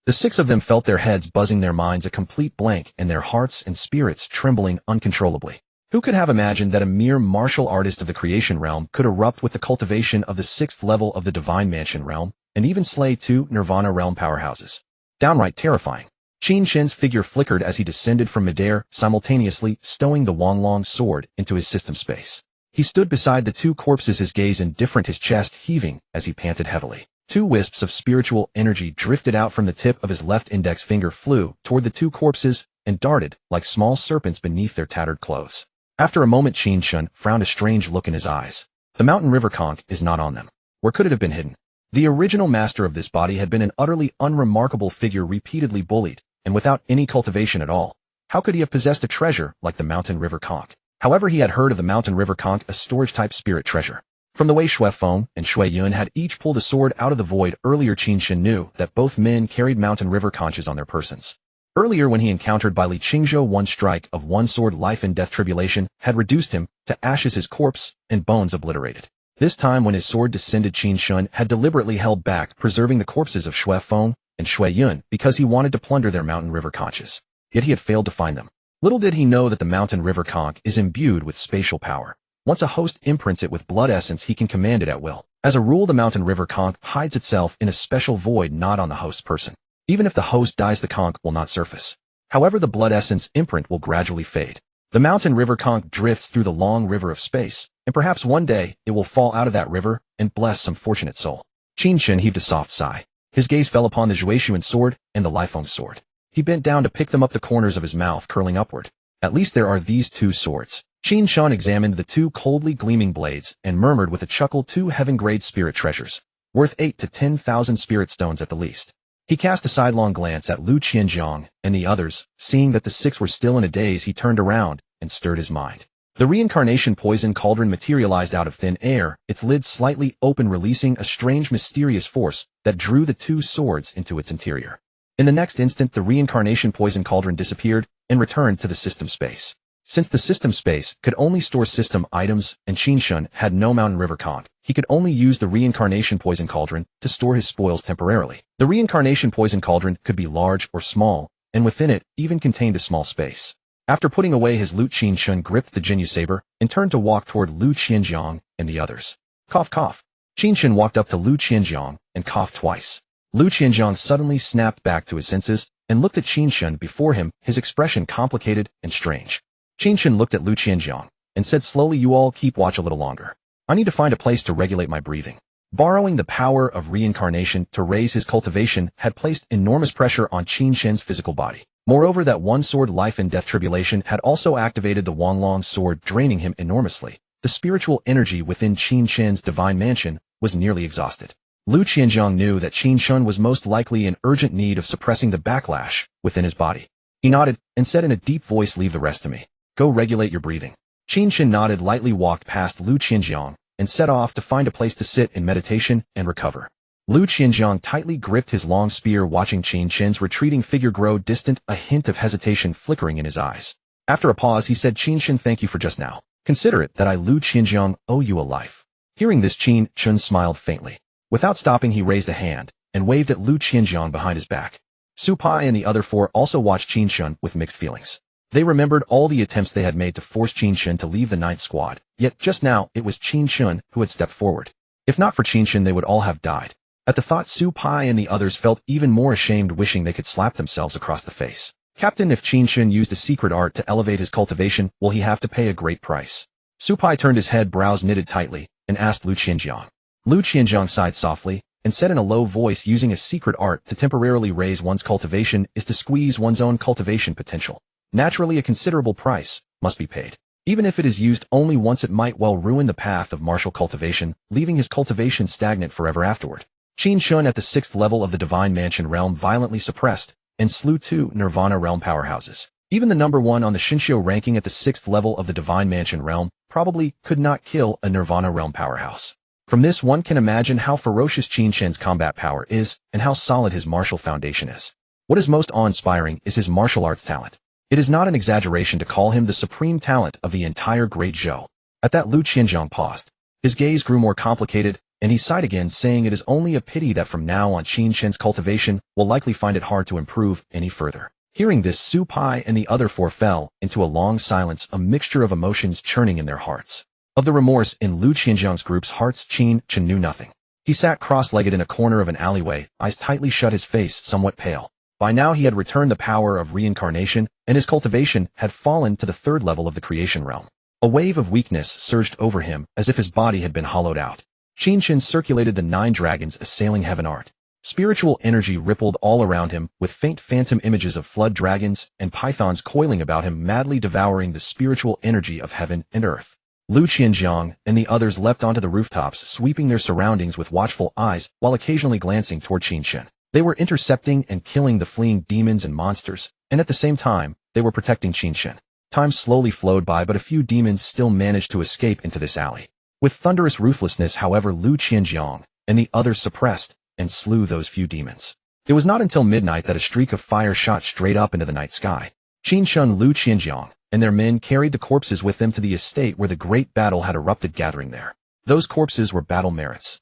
Speaker 1: The 6 of them felt their heads buzzing, their minds a complete blank, and their hearts and spirits trembling uncontrollably. Who could have imagined that a mere martial artist of the creation realm could erupt with the cultivation of the 6th level of the Divine Mansion realm, and even slay 2 Nirvana realm powerhouses? Downright terrifying. Qin Chen's figure flickered as he descended from midair, simultaneously stowing the Wanglong sword into his system space. He stood beside the 2 corpses, his gaze indifferent, his chest heaving as he panted heavily. 2 wisps of spiritual energy drifted out from the tip of his left index finger, flew toward the 2 corpses, and darted like small serpents beneath their tattered clothes. After a moment, Qin Chen frowned, a strange look in his eyes. The mountain river conch is not on them. Where could it have been hidden? The original master of this body had been an utterly unremarkable figure, repeatedly bullied, and without any cultivation at all. How could he have possessed a treasure like the mountain river conch? However, he had heard of the mountain river conch, a storage-type spirit treasure. From the way Xuefeng and Shui Yun had each pulled a sword out of the void earlier, Qin Chen knew that both men carried mountain river conches on their persons. Earlier, when he encountered Bailey Qingzhou, 1 strike of 1 sword life and death tribulation had reduced him to ashes, his corpse and bones obliterated. This time, when his sword descended, Qin Chen had deliberately held back, preserving the corpses of Xuefeng and Shui Yun because he wanted to plunder their mountain river conches. Yet he had failed to find them. Little did he know that the mountain river conch is imbued with spatial power. Once a host imprints it with blood essence, he can command it at will. As a rule, the mountain river conch hides itself in a special void not on the host's person. Even if the host dies, the conch will not surface. However, the blood essence imprint will gradually fade. The mountain river conch drifts through the long river of space, and perhaps one day it will fall out of that river and bless some fortunate soul. Qin Chen heaved a soft sigh. His gaze fell upon the Zhueishuan sword and the Lifeng sword. He bent down to pick them up, the corners of his mouth curling upward. At least there are these 2 swords. Qin Chen examined the 2 coldly gleaming blades and murmured with a chuckle, 2 heaven-grade spirit treasures, worth 8 to 10,000 spirit stones at the least. He cast a sidelong glance at Lu Qianjiang and the others. Seeing that the 6 were still in a daze, he turned around and stirred his mind. The reincarnation poison cauldron materialized out of thin air, its lid slightly open, releasing a strange mysterious force that drew the 2 swords into its interior. In the next instant, the reincarnation poison cauldron disappeared and returned to the system space. Since the system space could only store system items and Qin Chen had no mountain river conch, he could only use the reincarnation poison cauldron to store his spoils temporarily. The reincarnation poison cauldron could be large or small, and within it even contained a small space. After putting away his loot, Qin Chen gripped the Jinyu saber and turned to walk toward Lu Qianjiang and the others. Cough, cough. Qin Chen walked up to Lu Qianjiang and coughed twice. Lu Qianjiang suddenly snapped back to his senses and looked at Qin Chen before him, his expression complicated and strange. Qin Chen looked at Lu Qianjiang and said slowly, "You all keep watch a little longer. I need to find a place to regulate my breathing." Borrowing the power of reincarnation to raise his cultivation had placed enormous pressure on Qin Chen's physical body. Moreover, that one sword life and death tribulation had also activated the Wanglong sword, draining him enormously. The spiritual energy within Qin Chen's divine mansion was nearly exhausted. Lu Qianjiang knew that Qin Chen was most likely in urgent need of suppressing the backlash within his body. He nodded and said in a deep voice, "Leave the rest to me. Go regulate your breathing." Qin Chen nodded, lightly walked past Lu Qianjiang, and set off to find a place to sit in meditation and recover. Lu Qianjiang tightly gripped his long spear, watching Qin Chen's retreating figure grow distant, a hint of hesitation flickering in his eyes. After a pause, he said, "Qin Chen, thank you for just now. Consider it that I, Lu Qianjiang, owe you a life." Hearing this, Qin Chen smiled faintly. Without stopping, he raised a hand and waved at Lu Qianjiang behind his back. Su Pai and the other four also watched Qin Chen with mixed feelings. They remembered all the attempts they had made to force Qin Chen to leave the ninth squad, yet just now it was Qin Chen who had stepped forward. If not for Qin Chen, they would all have died. At the thought, Su Pai and the others felt even more ashamed, wishing they could slap themselves across the face. "Captain, if Qin Chen used a secret art to elevate his cultivation, will he have to pay a great price?" Su Pai turned his head, brows knitted tightly, and asked Lu Qianjiang. Lu Qianjiang sighed softly and said in a low voice, "Using a secret art to temporarily raise one's cultivation is to squeeze one's own cultivation potential. Naturally, a considerable price must be paid. Even if it is used only once, it might well ruin the path of martial cultivation, leaving his cultivation stagnant forever afterward." Qin Chen, at the 6th level of the Divine Mansion realm, violently suppressed and slew 2 Nirvana realm powerhouses. Even the number 1 on the Shinshio ranking at the 6th level of the Divine Mansion realm probably could not kill a Nirvana realm powerhouse. From this, one can imagine how ferocious Qin Chen's combat power is and how solid his martial foundation is. What is most awe-inspiring is his martial arts talent. It is not an exaggeration to call him the supreme talent of the entire Great Zhou. At that, Lu Qianjiang paused. His gaze grew more complicated, and he sighed again, saying, "It is only a pity that from now on Qin Chen's cultivation will likely find it hard to improve any further." Hearing this, Su Pai and the other four fell into a long silence, a mixture of emotions churning in their hearts. Of the remorse in Lu Qianjiang's group's hearts, Qin Chen knew nothing. He sat cross-legged in a corner of an alleyway, eyes tightly shut, his face somewhat pale. By now he had returned the power of reincarnation, and his cultivation had fallen to the 3rd level of the creation realm. A wave of weakness surged over him, as if his body had been hollowed out. Qin Chen circulated the 9 dragons assailing heaven art. Spiritual energy rippled all around him, with faint phantom images of flood dragons and pythons coiling about him, madly devouring the spiritual energy of heaven and earth. Lu Qianjiang and the others leapt onto the rooftops, sweeping their surroundings with watchful eyes while occasionally glancing toward Qin Chen. They were intercepting and killing the fleeing demons and monsters, and at the same time, they were protecting Qin Chen. Time slowly flowed by, but a few demons still managed to escape into this alley. With thunderous ruthlessness, however, Lu Qianjiang and the others suppressed and slew those few demons. It was not until midnight that a streak of fire shot straight up into the night sky. Qin Chen, Lu Qianjiang, and their men carried the corpses with them to the estate where the great battle had erupted, gathering there. Those corpses were battle merits.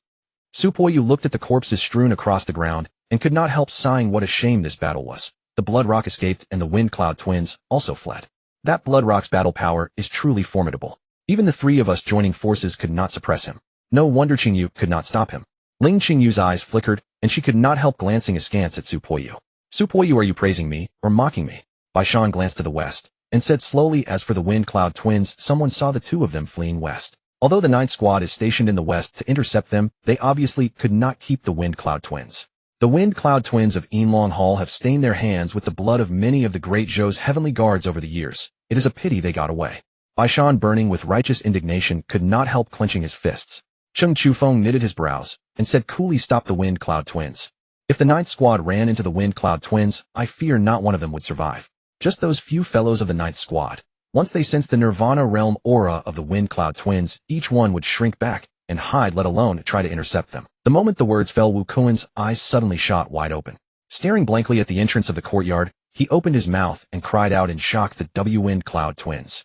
Speaker 1: Su Poyu looked at the corpses strewn across the ground and could not help sighing. What a shame this battle was. The Blood Rock escaped, and the Wind Cloud twins also fled. That Blood Rock's battle power is truly formidable. Even the 3 of us joining forces could not suppress him. No wonder Qingyu could not stop him. Ling Qingyu's eyes flickered, and she could not help glancing askance at Su Poyu. "Su Poyu, are you praising me or mocking me?" Bai Shan glanced to the west and said slowly, "As for the Wind Cloud twins, someone saw the 2 of them fleeing west. Although the 9th squad is stationed in the west to intercept them, they obviously could not keep the Wind Cloud twins. The Wind Cloud twins of Yinlong Hall have stained their hands with the blood of many of the Great Zhou's heavenly guards over the years. It is a pity they got away." Bai Shan, burning with righteous indignation, could not help clenching his fists. Cheng Chufeng knitted his brows and said coolly, "Stop the Wind Cloud twins. If the 9th squad ran into the Wind Cloud twins, I fear not one of them would survive. Just those few fellows of the 9th squad. Once they sensed the Nirvana realm aura of the Wind Cloud twins, each one would shrink back and hide, let alone try to intercept them." The moment the words fell, Wu Kuan's eyes suddenly shot wide open. Staring blankly at the entrance of the courtyard, he opened his mouth and cried out in shock, "The Wind Cloud twins.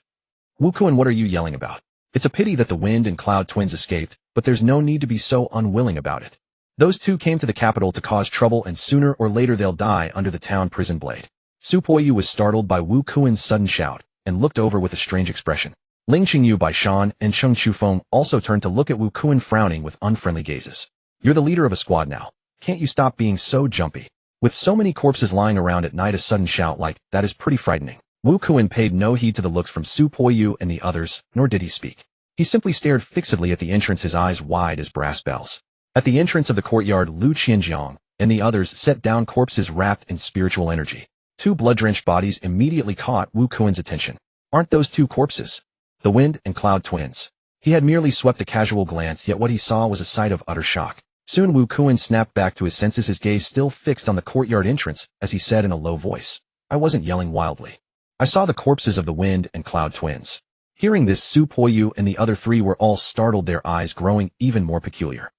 Speaker 1: Wu Kuan, what are you yelling about? It's a pity that the Wind and Cloud twins escaped, but there's no need to be so unwilling about it. Those 2 came to the capital to cause trouble, and sooner or later they'll die under the town prison blade." Su Poyu was startled by Wu Kuan's sudden shout and looked over with a strange expression. Ling Qingyu, Bai Shan, and Cheng Chufeng also turned to look at Wu Kuan, frowning with unfriendly gazes. "You're the leader of a squad now. Can't you stop being so jumpy? With so many corpses lying around at night, a sudden shout like that is pretty frightening." Wu Kuan paid no heed to the looks from Su Poyu and the others, nor did he speak. He simply stared fixedly at the entrance, his eyes wide as brass bells. At the entrance of the courtyard, Lu Qianjiang and the others set down corpses wrapped in spiritual energy. Two blood-drenched bodies immediately caught Wu Kuan's attention. Aren't those two corpses? The Wind and Cloud twins. He had merely swept a casual glance, yet what he saw was a sight of utter shock. Soon Wu Kuan snapped back to his senses, his gaze still fixed on the courtyard entrance, as he said in a low voice. I wasn't yelling wildly. I saw the corpses of the Wind and Cloud twins. Hearing this, Su Poyu and the other three were all startled, their eyes growing even more peculiar.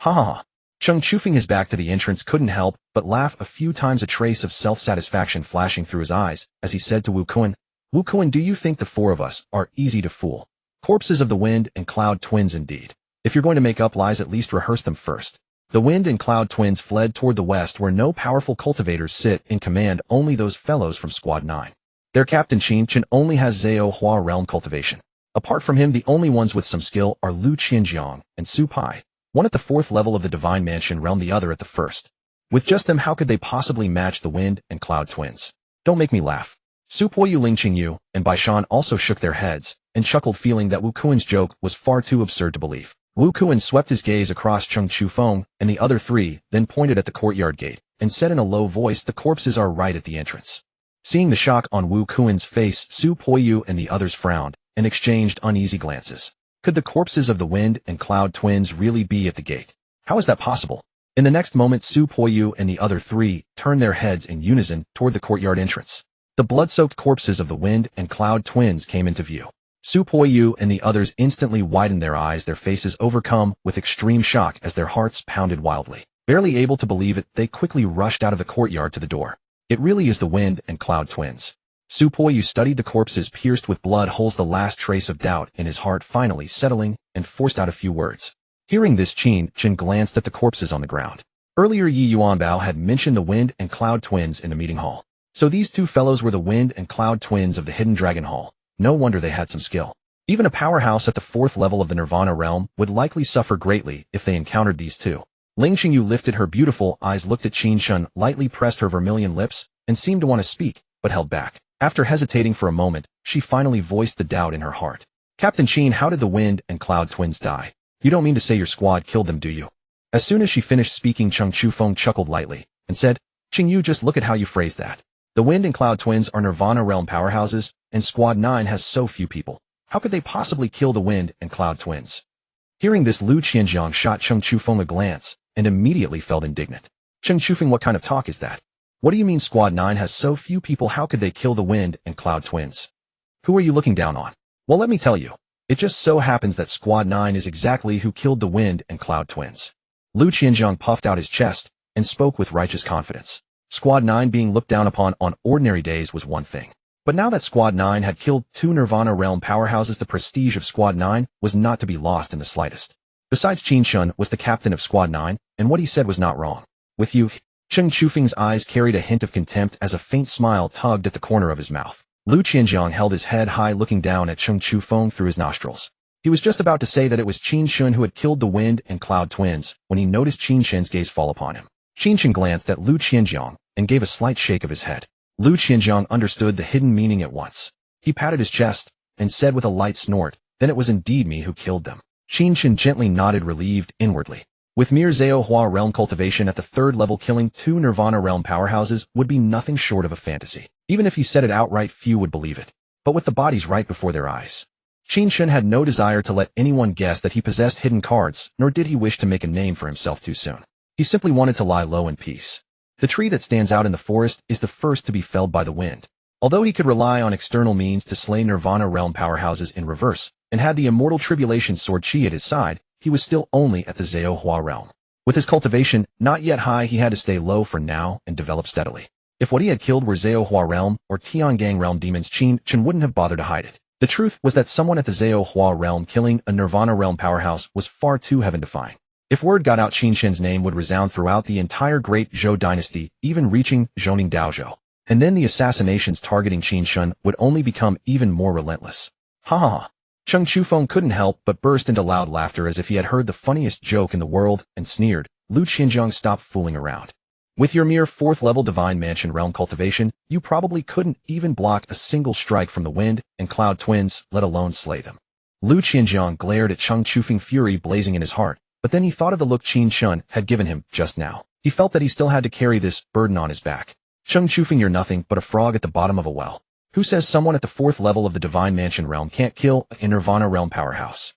Speaker 1: Ha ha ha. Cheng, choofing his back to the entrance, couldn't help but laugh a few times, a trace of self-satisfaction flashing through his eyes, as he said to Wu Kuan, Wu Kuan, do you think the four of us are easy to fool? Corpses of the Wind and Cloud twins indeed. If you're going to make up lies, at least rehearse them first. The Wind and Cloud twins fled toward the west, where no powerful cultivators sit in command, only those fellows from Squad 9. Their captain Qin Chen only has Zhao Hua realm cultivation. Apart from him, the only ones with some skill are Lu Qianjiang and Su Pai, one at the 4th level of the Divine Mansion realm, the other at the 1st. With just them, how could they possibly match the Wind and Cloud twins? Don't make me laugh. Su Poyu, Ling Qingyu, and Bai Shan also shook their heads and chuckled, feeling that Wu Kuan's joke was far too absurd to believe. Wu Kuan swept his gaze across Cheng Chufeng and the other three, then pointed at the courtyard gate and said in a low voice, the corpses are right at the entrance. Seeing the shock on Wu Kuan's face, Su Poyu and the others frowned and exchanged uneasy glances. Could the corpses of the Wind and Cloud twins really be at the gate? How is that possible? In the next moment, Su Poyu and the other three turned their heads in unison toward the courtyard entrance. The blood-soaked corpses of the Wind and Cloud twins came into view. Su Poyu and the others instantly widened their eyes, their faces overcome with extreme shock as their hearts pounded wildly. Barely able to believe it, they quickly rushed out of the courtyard to the door. It really is the Wind and Cloud twins. Su Poyu studied the corpses pierced with blood holes, the last trace of doubt in his heart finally settling, and forced out a few words. Hearing this, Qin Chen glanced at the corpses on the ground. Earlier, Yi Yuanbao had mentioned the Wind and Cloud twins in the meeting hall. So these two fellows were the Wind and Cloud twins of the Hidden Dragon Hall. No wonder they had some skill. Even a powerhouse at the 4th level of the Nirvana realm would likely suffer greatly if they encountered these two. Ling Qingyu lifted her beautiful eyes, looked at Qin Chen, lightly pressed her vermilion lips, and seemed to want to speak, but held back. After hesitating for a moment, she finally voiced the doubt in her heart. Captain Qin, how did the Wind and Cloud twins die? You don't mean to say your squad killed them, do you? As soon as she finished speaking, Cheng Chufeng chuckled lightly and said, Qingyu, just look at how you phrased that. The Wind and Cloud twins are Nirvana realm powerhouses, and Squad 9 has so few people. How could they possibly kill the Wind and Cloud twins? Hearing this, Lu Qianjiang shot Cheng Chufeng a glance and immediately felt indignant. Cheng Chufeng, what kind of talk is that? What do you mean Squad 9 has so few people? How could they kill the Wind and Cloud twins? Who are you looking down on? Well, let me tell you. It just so happens that Squad 9 is exactly who killed the Wind and Cloud twins. Lu Qianjiang puffed out his chest and spoke with righteous confidence. Squad 9 being looked down upon on ordinary days was one thing. But now that Squad 9 had killed two Nirvana realm powerhouses, the prestige of Squad 9 was not to be lost in the slightest. Besides, Qin Chen was the captain of Squad 9, and what he said was not wrong. With you, Cheng Chufeng's eyes carried a hint of contempt as a faint smile tugged at the corner of his mouth. Lu Qianjiang held his head high, looking down at Cheng Chufeng through his nostrils. He was just about to say that it was Qin Chen who had killed the Wind and Cloud twins when he noticed Qin Chen's gaze fall upon him. Qin Chen glanced at Lu Qianjiang and gave a slight shake of his head. Lu Qianjiang understood the hidden meaning at once. He patted his chest and said with a light snort, then it was indeed me who killed them. Qin Chen gently nodded, relieved inwardly. With mere Zhao Hua realm cultivation at the 3rd level, killing two Nirvana realm powerhouses would be nothing short of a fantasy. Even if he said it outright, few would believe it. But with the bodies right before their eyes, Qin Chen had no desire to let anyone guess that he possessed hidden cards, nor did he wish to make a name for himself too soon. He simply wanted to lie low in peace. The tree that stands out in the forest is the first to be felled by the wind. Although he could rely on external means to slay Nirvana realm powerhouses in reverse, and had the immortal tribulation sword Qi at his side, he was still only at the Zhao Hua realm. With his cultivation not yet high, he had to stay low for now and develop steadily. If what he had killed were Zhao Hua realm or Tiangang realm demons, Qin Chen wouldn't have bothered to hide it. The truth was that someone at the Zhao Hua realm killing a Nirvana realm powerhouse was far too heaven-defying. If word got out, Qin Chen's name would resound throughout the entire great Zhou dynasty, even reaching Zhouning Daozhou. And then the assassinations targeting Qin Chen would only become even more relentless. Ha ha ha. Cheng Chufeng couldn't help but burst into loud laughter as if he had heard the funniest joke in the world and sneered. Lu Qianjiang, stopped fooling around. With your mere 4th level Divine Mansion realm cultivation, you probably couldn't even block a single strike from the Wind and Cloud twins, let alone slay them. Lu Qianjiang glared at Cheng Chufeng, fury blazing in his heart, but then he thought of the look Qin Chen had given him just now. He felt that he still had to carry this burden on his back. Chung Chufeng, you're nothing but a frog at the bottom of a well. Who says someone at the 4th level of the Divine Mansion realm can't kill a Nirvana realm powerhouse?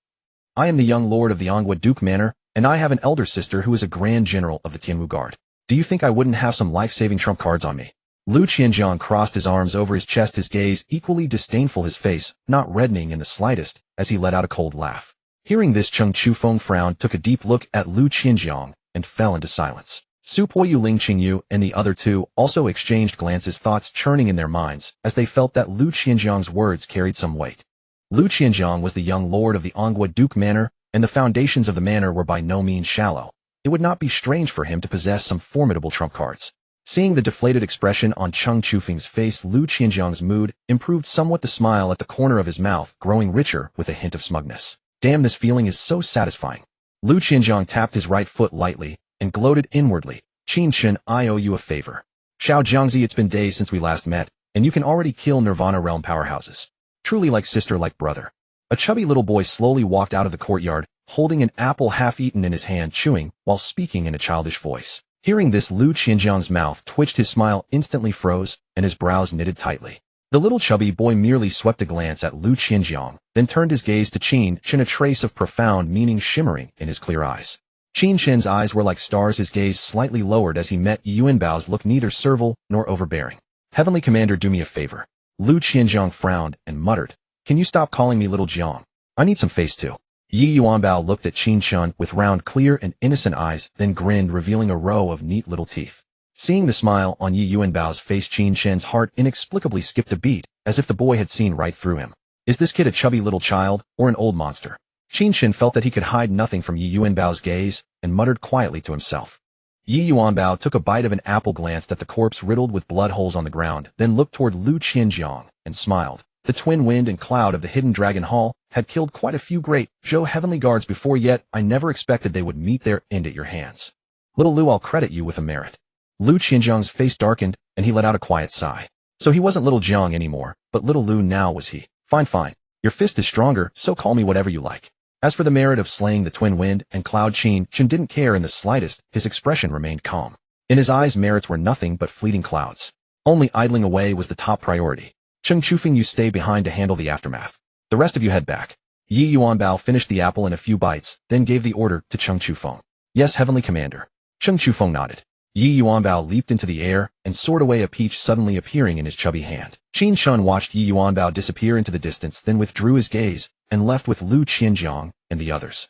Speaker 1: I am the young lord of the Ongwa Duke Manor, and I have an elder sister who is a Grand General of the Tianwu Guard. Do you think I wouldn't have some life-saving trump cards on me? Lu Qianjiang crossed his arms over his chest, his gaze equally disdainful, his face not reddening in the slightest, as he let out a cold laugh. Hearing this, Chung Chufeng frowned, took a deep look at Lu Qianjiang, and fell into silence. Su Poyu, Ling Qingyu, and the other two also exchanged glances, thoughts churning in their minds, as they felt that Lu Qianjiang's words carried some weight. Lu Qianjiang was the young lord of the Ongwa Duke Manor, and the foundations of the manor were by no means shallow. It would not be strange for him to possess some formidable trump cards. Seeing the deflated expression on Chung Chufeng's face, Lu Qianjiang's mood improved somewhat, the smile at the corner of his mouth growing richer with a hint of smugness. Damn, this feeling is so satisfying. Lu Qianjiang tapped his right foot lightly and gloated inwardly. Qin Chen, I owe you a favor. Xiao Jiangzi, it's been days since we last met, and you can already kill Nirvana realm powerhouses. Truly like sister, like brother. A chubby little boy slowly walked out of the courtyard, holding an apple half-eaten in his hand, chewing, while speaking in a childish voice. Hearing this, Lu Qianjiang's mouth twitched, his smile instantly froze, and his brows knitted tightly. The little chubby boy merely swept a glance at Lu Qianjiang, then turned his gaze to Qin Chen, a trace of profound meaning shimmering in his clear eyes. Qin Chen's eyes were like stars, his gaze slightly lowered as he met Yuanbao's look, neither servile nor overbearing. Heavenly Commander, do me a favor. Lu Qianjiang frowned and muttered, can you stop calling me Little Jiang? I need some face too. Yi Yuanbao looked at Qin Chen with round, clear, and innocent eyes, then grinned, revealing a row of neat little teeth. Seeing the smile on Yi Yuanbao's face, Qin Chen's heart inexplicably skipped a beat, as if the boy had seen right through him. Is this kid a chubby little child, or an old monster? Qin Chen felt that he could hide nothing from Yi Yuanbao's gaze, and muttered quietly to himself. Yi Yuanbao took a bite of an apple, glanced at the corpse riddled with blood holes on the ground, then looked toward Lu Qianjiang, and smiled. The twin wind and cloud of the hidden dragon hall had killed quite a few great Zhou heavenly guards before, yet I never expected they would meet their end at your hands. Little Lu, I'll credit you with a merit. Lu Qianjiang's face darkened, and he let out a quiet sigh. So he wasn't Little Jiang anymore, but Little Lu now was he. Fine, fine. Your fist is stronger, so call me whatever you like. As for the merit of slaying the twin wind and cloud, Qin Chen didn't care in the slightest, his expression remained calm. In his eyes, merits were nothing but fleeting clouds. Only idling away was the top priority. Chung Chufeng, you stay behind to handle the aftermath. The rest of you head back. Yi Yuanbao finished the apple in a few bites, then gave the order to Chung Chufeng. Yes, Heavenly Commander. Chung Chufeng nodded. Yi Yuanbao leaped into the air and soared away, a peach suddenly appearing in his chubby hand. Qin Chen watched Yi Yuanbao disappear into the distance, then withdrew his gaze and left with Lu Qianjiang and the others.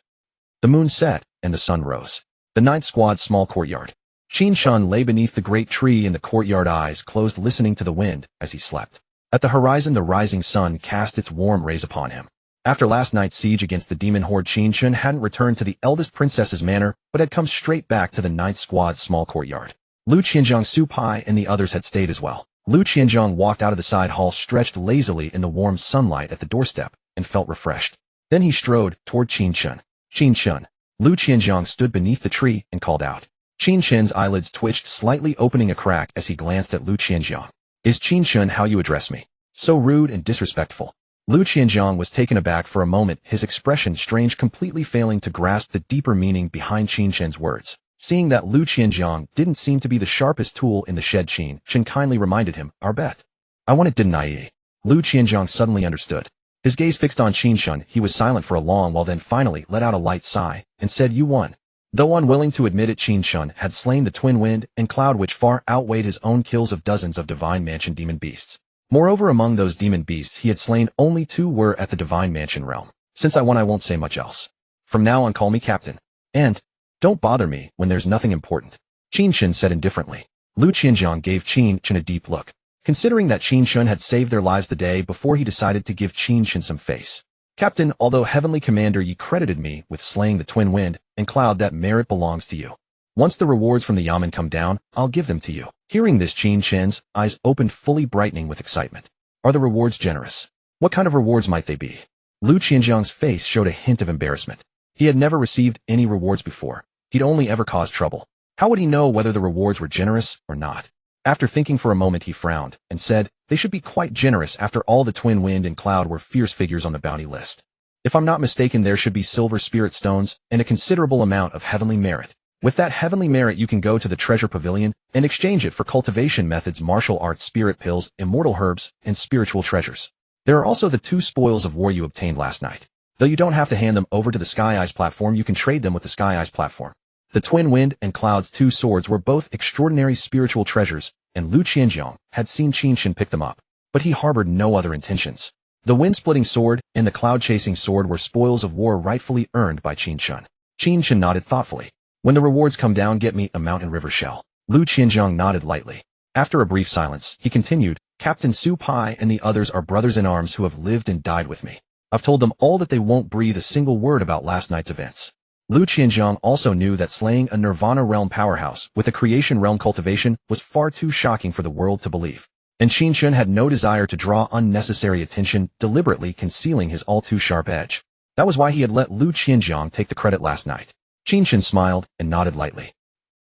Speaker 1: The moon set and the sun rose. The 9th Squad's small courtyard. Qin Chen lay beneath the great tree in the courtyard, eyes closed, listening to the wind as he slept. At the horizon, the rising sun cast its warm rays upon him. After last night's siege against the demon horde, Qin Chen hadn't returned to the eldest princess's manor, but had come straight back to the 9th Squad's small courtyard. Lu Qianjiang, Su Pai, and the others had stayed as well. Lu Qianjiang walked out of the side hall, stretched lazily in the warm sunlight at the doorstep, and felt refreshed. Then he strode toward Qin Chen. Qin Chen. Lu Qianjiang stood beneath the tree and called out. Qin Chen's eyelids twitched, slightly opening a crack as he glanced at Lu Qianjiang. Is Qin Chen how you address me? So rude and disrespectful. Lu Qianjiang was taken aback for a moment, his expression strange, completely failing to grasp the deeper meaning behind Qin Chen's words. Seeing that Lu Qianjiang didn't seem to be the sharpest tool in the shed, Qin Chen kindly reminded him, our bet. I won it, didn't I? Lu Qianjiang suddenly understood. His gaze fixed on Qin Chen, he was silent for a long while, then finally let out a light sigh, and said, you won. Though unwilling to admit it, Qin Chen had slain the twin wind and cloud, which far outweighed his own kills of dozens of Divine Mansion demon beasts. Moreover, among those demon beasts he had slain, only 2 were at the Divine Mansion realm. Since I won, I won't say much else. From now on, call me Captain. And don't bother me when there's nothing important. Qin Chen said indifferently. Lu Qianjiang gave Qin Chen a deep look. Considering that Qin Chen had saved their lives the day before, he decided to give Qin Chen some face. Captain, although Heavenly Commander, ye credited me with slaying the twin wind and cloud, that merit belongs to you. Once the rewards from the Yamen come down, I'll give them to you. Hearing this, Qin Chen's eyes opened, fully brightening with excitement. Are the rewards generous? What kind of rewards might they be? Lu Qianjiang's face showed a hint of embarrassment. He had never received any rewards before. He'd only ever caused trouble. How would he know whether the rewards were generous or not? After thinking for a moment, he frowned and said, they should be quite generous. After all, the twin wind and cloud were fierce figures on the bounty list. If I'm not mistaken, there should be silver spirit stones and a considerable amount of heavenly merit. With that heavenly merit you can go to the treasure pavilion and exchange it for cultivation methods, martial arts, spirit pills, immortal herbs, and spiritual treasures. There are also the 2 spoils of war you obtained last night. Though you don't have to hand them over to the Sky Eyes platform, you can trade them with the Sky Eyes platform. The Twin Wind and Cloud's 2 swords were both extraordinary spiritual treasures, and Lu Qianjiang had seen Qin Chen pick them up, but he harbored no other intentions. The wind-splitting sword and the cloud-chasing sword were spoils of war rightfully earned by Qin Chen. Qin Chen nodded thoughtfully. When the rewards come down, get me a mountain river shell. Lu Qianjiang nodded lightly. After a brief silence, he continued, Captain Su Pai and the others are brothers in arms who have lived and died with me. I've told them all that they won't breathe a single word about last night's events. Lu Qianjiang also knew that slaying a Nirvana realm powerhouse with a creation realm cultivation was far too shocking for the world to believe. And Qin Chen had no desire to draw unnecessary attention, deliberately concealing his all-too-sharp edge. That was why he had let Lu Qianjiang take the credit last night. Qin Chen smiled and nodded lightly.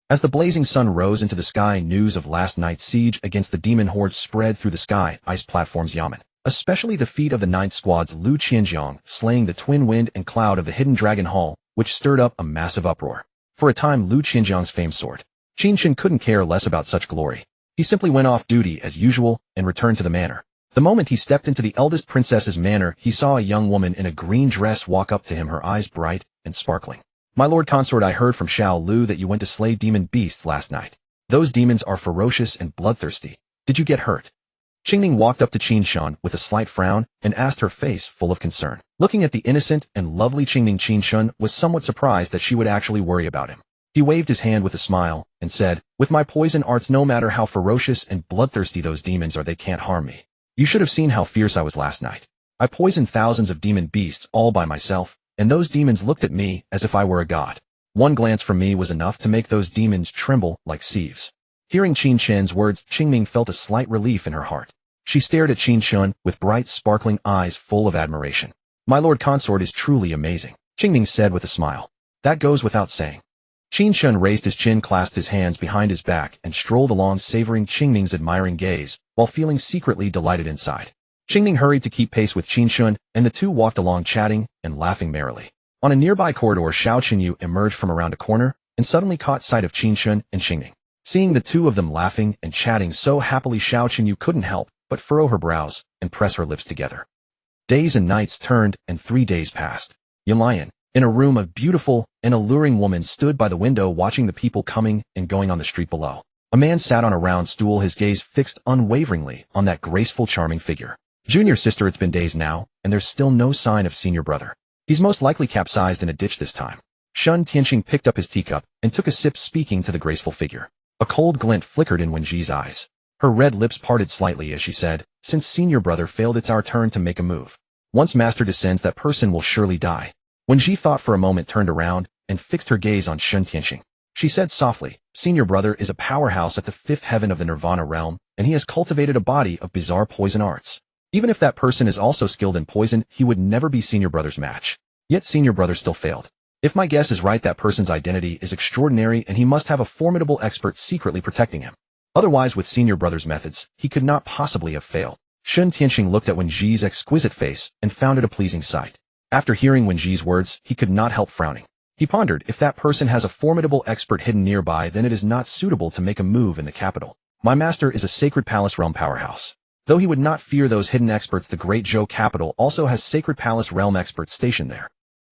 Speaker 1: As the blazing sun rose into the sky, news of last night's siege against the demon horde spread through the Sky Ice platform's yamen, especially the feat of the 9th Squad's Lu Qianjiang slaying the Twin Wind and Cloud of the Hidden Dragon Hall, which stirred up a massive uproar. For a time, Lu Qianjiang's fame soared. Qin Chen couldn't care less about such glory. He simply went off duty as usual and returned to the manor. The moment he stepped into the eldest princess's manor, he saw a young woman in a green dress walk up to him, her eyes bright and sparkling. My lord consort, I heard from Xiao Lu that you went to slay demon beasts last night. Those demons are ferocious and bloodthirsty. Did you get hurt? Qingning walked up to Qin Chen with a slight frown and asked, her face full of concern. Looking at the innocent and lovely Qingning, Qin Chen was somewhat surprised that she would actually worry about him. He waved his hand with a smile and said, with my poison arts, no matter how ferocious and bloodthirsty those demons are, they can't harm me. You should have seen how fierce I was last night. I poisoned thousands of demon beasts all by myself, and those demons looked at me as if I were a god. One glance from me was enough to make those demons tremble like sieves. Hearing Qin Chen's words, Qingning felt a slight relief in her heart. She stared at Qin Chen with bright, sparkling eyes full of admiration. My lord consort is truly amazing, Qingning said with a smile. That goes without saying. Qin Chen raised his chin, clasped his hands behind his back, and strolled along, savoring Qingning's admiring gaze, while feeling secretly delighted inside. Qingning hurried to keep pace with Qin Chen, and the two walked along, chatting and laughing merrily. On a nearby corridor, Xiao Qinyu emerged from around a corner and suddenly caught sight of Qin Chen and Qingning. Seeing the two of them laughing and chatting so happily, Xiao Qinyu couldn't help but furrow her brows and press her lips together. Days and nights turned, and 3 days passed. Yunlian, in a room, a beautiful and alluring woman stood by the window watching the people coming and going on the street below. A man sat on a round stool, his gaze fixed unwaveringly on that graceful, charming figure. Junior sister, it's been days now, and there's still no sign of senior brother. He's most likely capsized in a ditch this time. Shun Tianqing picked up his teacup and took a sip, speaking to the graceful figure. A cold glint flickered in Wenji's eyes. Her red lips parted slightly as she said, since senior brother failed, it's our turn to make a move. Once master descends, that person will surely die. Wenji thought for a moment, turned around, and fixed her gaze on Shun Tianqing. She said softly, senior brother is a powerhouse at the 5th heaven of the Nirvana realm, and he has cultivated a body of bizarre poison arts. Even if that person is also skilled in poison, he would never be senior brother's match. Yet senior brother still failed. If my guess is right, that person's identity is extraordinary, and he must have a formidable expert secretly protecting him. Otherwise, with senior brother's methods, he could not possibly have failed. Shun Tianqing looked at Wenji's exquisite face and found it a pleasing sight. After hearing Wenji's words, he could not help frowning. He pondered, if that person has a formidable expert hidden nearby, then it is not suitable to make a move in the capital. My master is a sacred palace realm powerhouse. Though he would not fear those hidden experts, the Great Zhou capital also has sacred palace realm experts stationed there.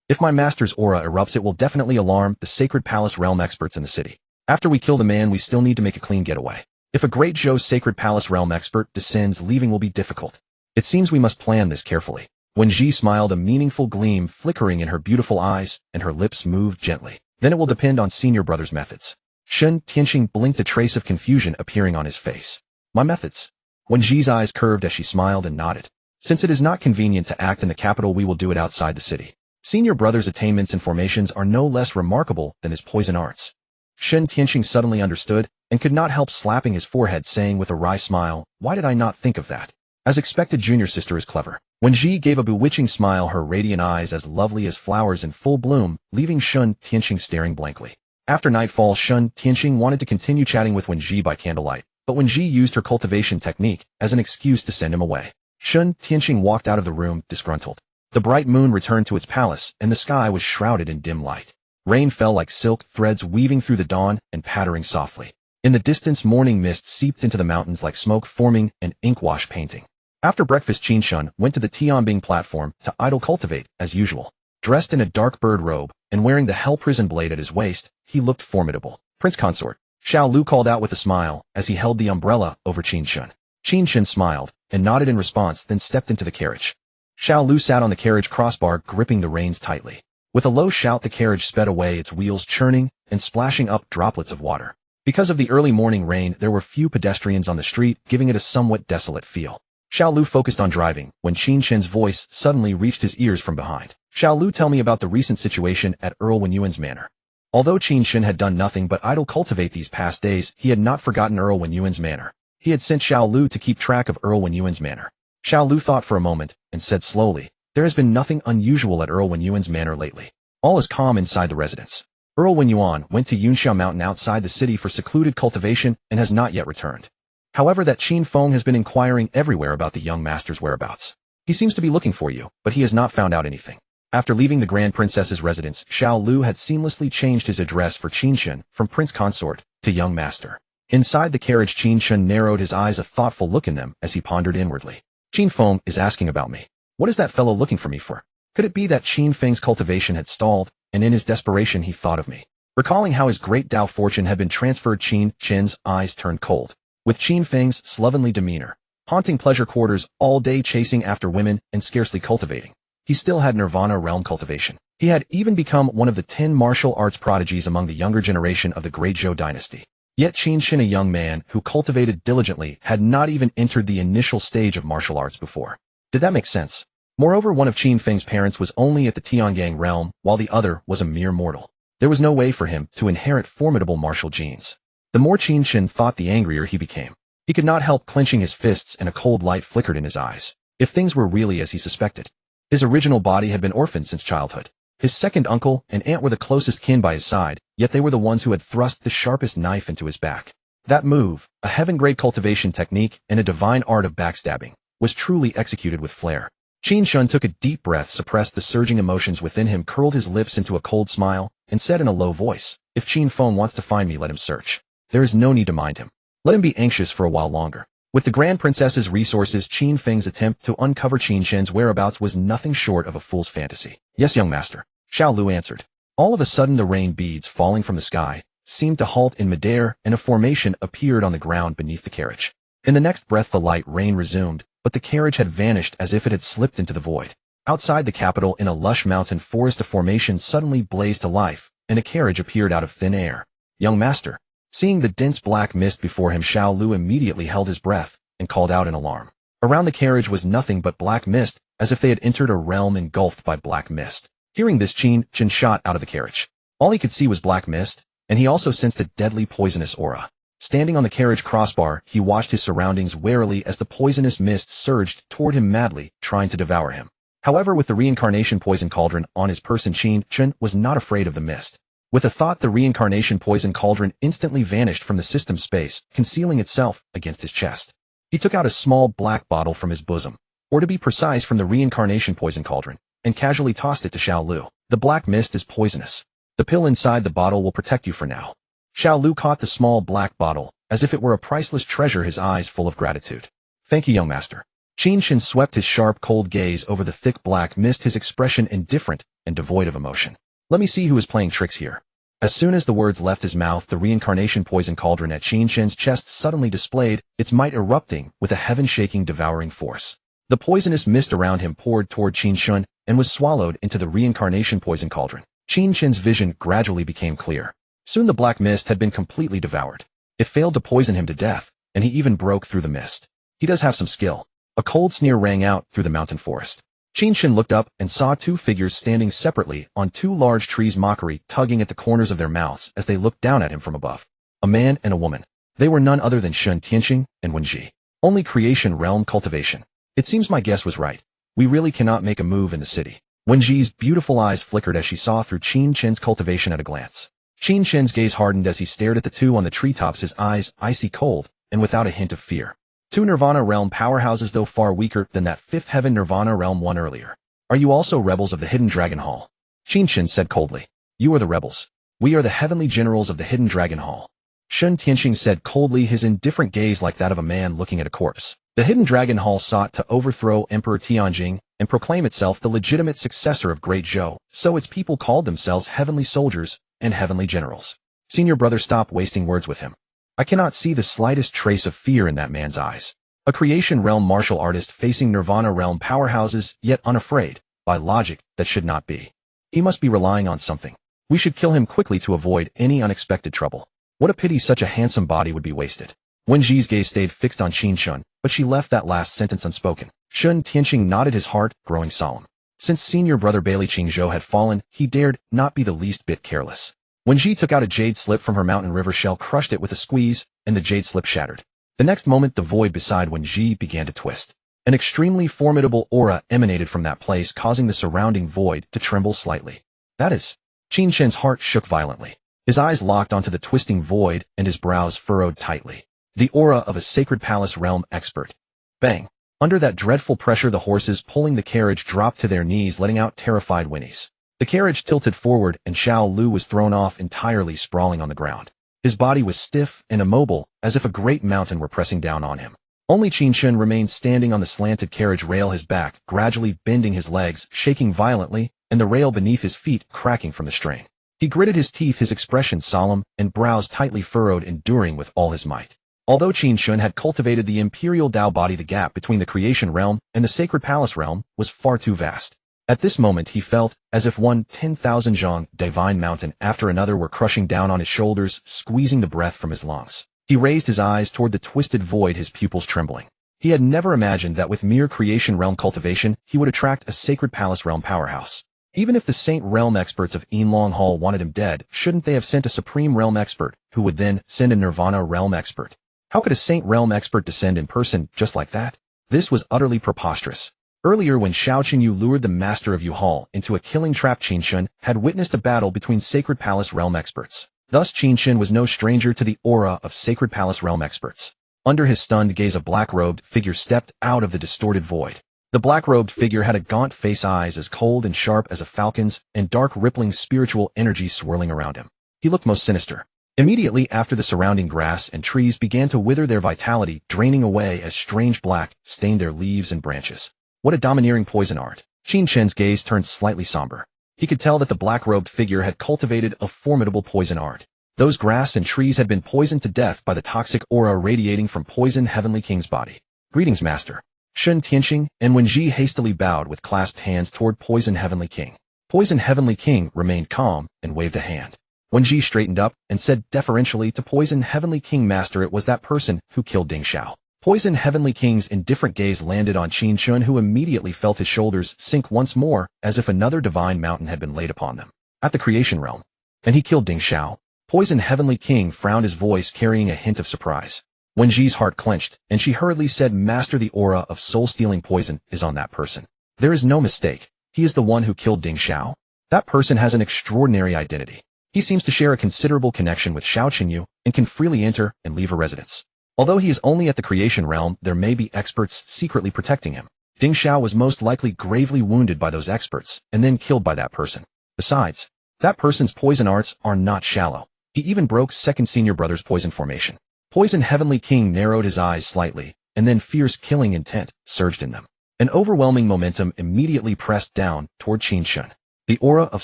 Speaker 1: If my master's aura erupts, it will definitely alarm the sacred palace realm experts in the city. After we kill the man, we still need to make a clean getaway. If a Great Zhou sacred palace realm expert descends, leaving will be difficult. It seems we must plan this carefully. Wenji smiled, a meaningful gleam flickering in her beautiful eyes, and her lips moved gently. Then it will depend on senior brother's methods. Shun Tianqing blinked, a trace of confusion appearing on his face. My methods? Wenji's eyes curved as she smiled and nodded. Since it is not convenient to act in the capital, we will do it outside the city. Senior brother's attainments and formations are no less remarkable than his poison arts. Shun Tianqing suddenly understood and could not help slapping his forehead, saying with a wry smile, why did I not think of that? As expected, junior sister is clever. Wenji gave a bewitching smile, her radiant eyes as lovely as flowers in full bloom, leaving Shun Tianqing staring blankly. After nightfall, Shun Tianqing wanted to continue chatting with Wenji by candlelight, but Wenji used her cultivation technique as an excuse to send him away. Shun Tianqing walked out of the room, disgruntled. The bright moon returned to its palace, and the sky was shrouded in dim light. Rain fell like silk threads weaving through the dawn and pattering softly. In the distance, morning mist seeped into the mountains like smoke, forming an ink-wash painting. After breakfast, Qin Chen went to the Tianbing platform to idle cultivate, as usual. Dressed in a dark bird robe and wearing the hell prison blade at his waist, he looked formidable. Prince Consort, Xiao Lu called out with a smile as he held the umbrella over Qin Chen. Qin Chen smiled and nodded in response, then stepped into the carriage. Xiao Lu sat on the carriage crossbar, gripping the reins tightly. With a low shout, the carriage sped away, its wheels churning and splashing up droplets of water. Because of the early morning rain, there were few pedestrians on the street, giving it a somewhat desolate feel. Xiao Lu focused on driving when Qin Chen's voice suddenly reached his ears from behind. Xiao Lu, tell me about the recent situation at Earl Wenyuan's manor. Although Qin Chen had done nothing but idle cultivate these past days, he had not forgotten Earl Wenyuan's manor. He had sent Xiao Lu to keep track of Earl Wenyuan's manor. Xiao Lu thought for a moment and said slowly, there has been nothing unusual at Earl Wenyuan's manor lately. All is calm inside the residence. Earl Wenyuan went to Yunxiao Mountain outside the city for secluded cultivation and has not yet returned. However, that Qin Feng has been inquiring everywhere about the young master's whereabouts. He seems to be looking for you, but he has not found out anything. After leaving the Grand Princess's residence, Xiao Lu had seamlessly changed his address for Qin Chen from Prince Consort to Young Master. Inside the carriage, Qin Chen narrowed his eyes, a thoughtful look in them as he pondered inwardly. Qin Feng is asking about me. What is that fellow looking for me for? Could it be that Qin Feng's cultivation had stalled, and in his desperation he thought of me? Recalling how his great Dao fortune had been transferred, Qin Chen's eyes turned cold. With Qin Feng's slovenly demeanor, haunting pleasure quarters all day, chasing after women, and scarcely cultivating, he still had Nirvana realm cultivation. He had even become one of the 10 martial arts prodigies among the younger generation of the Great Zhou dynasty. Yet Qin Chen, a young man who cultivated diligently, had not even entered the initial stage of martial arts before. Did that make sense? Moreover, one of Qin Feng's parents was only at the Tiangang realm, while the other was a mere mortal. There was no way for him to inherit formidable martial genes. The more Qin Chen thought, the angrier he became. He could not help clenching his fists, and a cold light flickered in his eyes. If things were really as he suspected, his original body had been orphaned since childhood. His second uncle and aunt were the closest kin by his side, yet they were the ones who had thrust the sharpest knife into his back. That move, a heaven-grade cultivation technique and a divine art of backstabbing, was truly executed with flair. Qin Chen took a deep breath, suppressed the surging emotions within him, curled his lips into a cold smile, and said in a low voice, if Qin Feng wants to find me, let him search. There is no need to mind him. Let him be anxious for a while longer. With the Grand Princess's resources, Qin Feng's attempt to uncover Qin Chen's whereabouts was nothing short of a fool's fantasy. Yes, young master, Xiao Lu answered. All of a sudden, the rain beads falling from the sky seemed to halt in midair, and a formation appeared on the ground beneath the carriage. In the next breath, the light rain resumed, but the carriage had vanished as if it had slipped into the void. Outside the capital, in a lush mountain forest, a formation suddenly blazed to life, and a carriage appeared out of thin air. Young master. Seeing the dense black mist before him, Xiao Lu immediately held his breath and called out in alarm. Around the carriage was nothing but black mist, as if they had entered a realm engulfed by black mist. Hearing this, Qin Chen shot out of the carriage. All he could see was black mist, and he also sensed a deadly poisonous aura. Standing on the carriage crossbar, he watched his surroundings warily as the poisonous mist surged toward him madly, trying to devour him. However, with the reincarnation poison cauldron on his person, Qin Chen was not afraid of the mist. With a thought, the reincarnation poison cauldron instantly vanished from the system space, concealing itself against his chest. He took out a small black bottle from his bosom, or to be precise, from the reincarnation poison cauldron, and casually tossed it to Xiao Lu. The black mist is poisonous. The pill inside the bottle will protect you for now. Xiao Lu caught the small black bottle, as if it were a priceless treasure, his eyes full of gratitude. Thank you, young master. Qin Chen swept his sharp, cold gaze over the thick black mist, his expression indifferent and devoid of emotion. Let me see who is playing tricks here. As soon as the words left his mouth, the reincarnation poison cauldron at Qin Chen's chest suddenly displayed its might, erupting with a heaven-shaking, devouring force. The poisonous mist around him poured toward Qin Chen and was swallowed into the reincarnation poison cauldron. Qin Chen's vision gradually became clear. Soon the black mist had been completely devoured. It failed to poison him to death, and he even broke through the mist. He does have some skill. A cold sneer rang out through the mountain forest. Qin Chen looked up and saw two figures standing separately on two large trees, mockery tugging at the corners of their mouths as they looked down at him from above. A man and a woman. They were none other than Shen Tianqing and Wenji. Only creation realm cultivation. It seems my guess was right. We really cannot make a move in the city. Wenji's beautiful eyes flickered as she saw through Qin Chen's cultivation at a glance. Qin Chen's gaze hardened as he stared at the two on the treetops, his eyes icy cold and without a hint of fear. Two Nirvana realm powerhouses, though far weaker than that fifth heaven Nirvana realm one earlier. Are you also rebels of the Hidden Dragon Hall? Qin Chen said coldly. You are the rebels. We are the heavenly generals of the Hidden Dragon Hall. Qin Chen said coldly, his indifferent gaze like that of a man looking at a corpse. The Hidden Dragon Hall sought to overthrow Emperor Tianjing and proclaim itself the legitimate successor of Great Zhou, so its people called themselves heavenly soldiers and heavenly generals. Senior brother, stop wasting words with him. I cannot see the slightest trace of fear in that man's eyes. A creation realm martial artist facing Nirvana realm powerhouses, yet unafraid. By logic, that should not be. He must be relying on something. We should kill him quickly to avoid any unexpected trouble. What a pity such a handsome body would be wasted. Wen Ji's gaze stayed fixed on Qin Chen, but she left that last sentence unspoken. Qin Chen nodded, his heart growing solemn. Since senior brother Bailey Qingzhou had fallen, he dared not be the least bit careless. Wen Ji took out a jade slip from her mountain river shell, crushed it with a squeeze, and the jade slip shattered. The next moment, the void beside Wen Ji began to twist. An extremely formidable aura emanated from that place, causing the surrounding void to tremble slightly. That is. Qin Chen's heart shook violently. His eyes locked onto the twisting void, and his brows furrowed tightly. The aura of a sacred palace realm expert. Bang! Under that dreadful pressure, the horses pulling the carriage dropped to their knees, letting out terrified whinnies. The carriage tilted forward, and Xiao Lu was thrown off entirely, sprawling on the ground. His body was stiff and immobile, as if a great mountain were pressing down on him. Only Qin Chen remained standing on the slanted carriage rail, his back gradually bending, his legs shaking violently, and the rail beneath his feet cracking from the strain. He gritted his teeth, his expression solemn and brows tightly furrowed, enduring with all his might. Although Qin Chen had cultivated the Imperial Dao body, the gap between the creation realm and the sacred palace realm was far too vast. At this moment he felt as if 10,000 zhang divine mountain after another were crushing down on his shoulders, squeezing the breath from his lungs. He raised his eyes toward the twisted void, his pupils trembling. He had never imagined that with mere creation realm cultivation he would attract a sacred palace realm powerhouse. Even if the Saint Realm experts of Yinlong Hall wanted him dead, shouldn't they have sent a Supreme Realm expert, who would then send a Nirvana Realm expert? How could a Saint Realm expert descend in person just like that? This was utterly preposterous. Earlier, when Xiao Qinyu lured the master of Yu Hall into a killing trap, Qin Chen had witnessed a battle between Sacred Palace Realm experts. Thus Qin Chen was no stranger to the aura of Sacred Palace Realm experts. Under his stunned gaze, a black-robed figure stepped out of the distorted void. The black-robed figure had a gaunt face, eyes as cold and sharp as a falcon's, and dark rippling spiritual energy swirling around him. He looked most sinister. Immediately after, the surrounding grass and trees began to wither, their vitality draining away as strange black stained their leaves and branches. What a domineering poison art. Qin Chen's gaze turned slightly somber. He could tell that the black-robed figure had cultivated a formidable poison art. Those grass and trees had been poisoned to death by the toxic aura radiating from Poison Heavenly King's body. Greetings, Master. Qin Chen and Wen Ji hastily bowed with clasped hands toward Poison Heavenly King. Poison Heavenly King remained calm and waved a hand. Wen Ji straightened up and said deferentially to Poison Heavenly King, Master, it was that person who killed Ding Xiao. Poison Heavenly King's indifferent gaze landed on Qin Chen, who immediately felt his shoulders sink once more, as if another divine mountain had been laid upon them. At the creation realm. And he killed Ding Xiao. Poison Heavenly King frowned, his voice carrying a hint of surprise. Wen Ji's heart clenched, and she hurriedly said, Master, the aura of soul-stealing poison is on that person. There is no mistake. He is the one who killed Ding Xiao. That person has an extraordinary identity. He seems to share a considerable connection with Xiao Qinyu and can freely enter and leave a residence. Although he is only at the creation realm, there may be experts secretly protecting him. Ding Xiao was most likely gravely wounded by those experts and then killed by that person. Besides, that person's poison arts are not shallow. He even broke second senior brother's poison formation. Poison Heavenly King narrowed his eyes slightly, and then fierce killing intent surged in them. An overwhelming momentum immediately pressed down toward Qin Chen. The aura of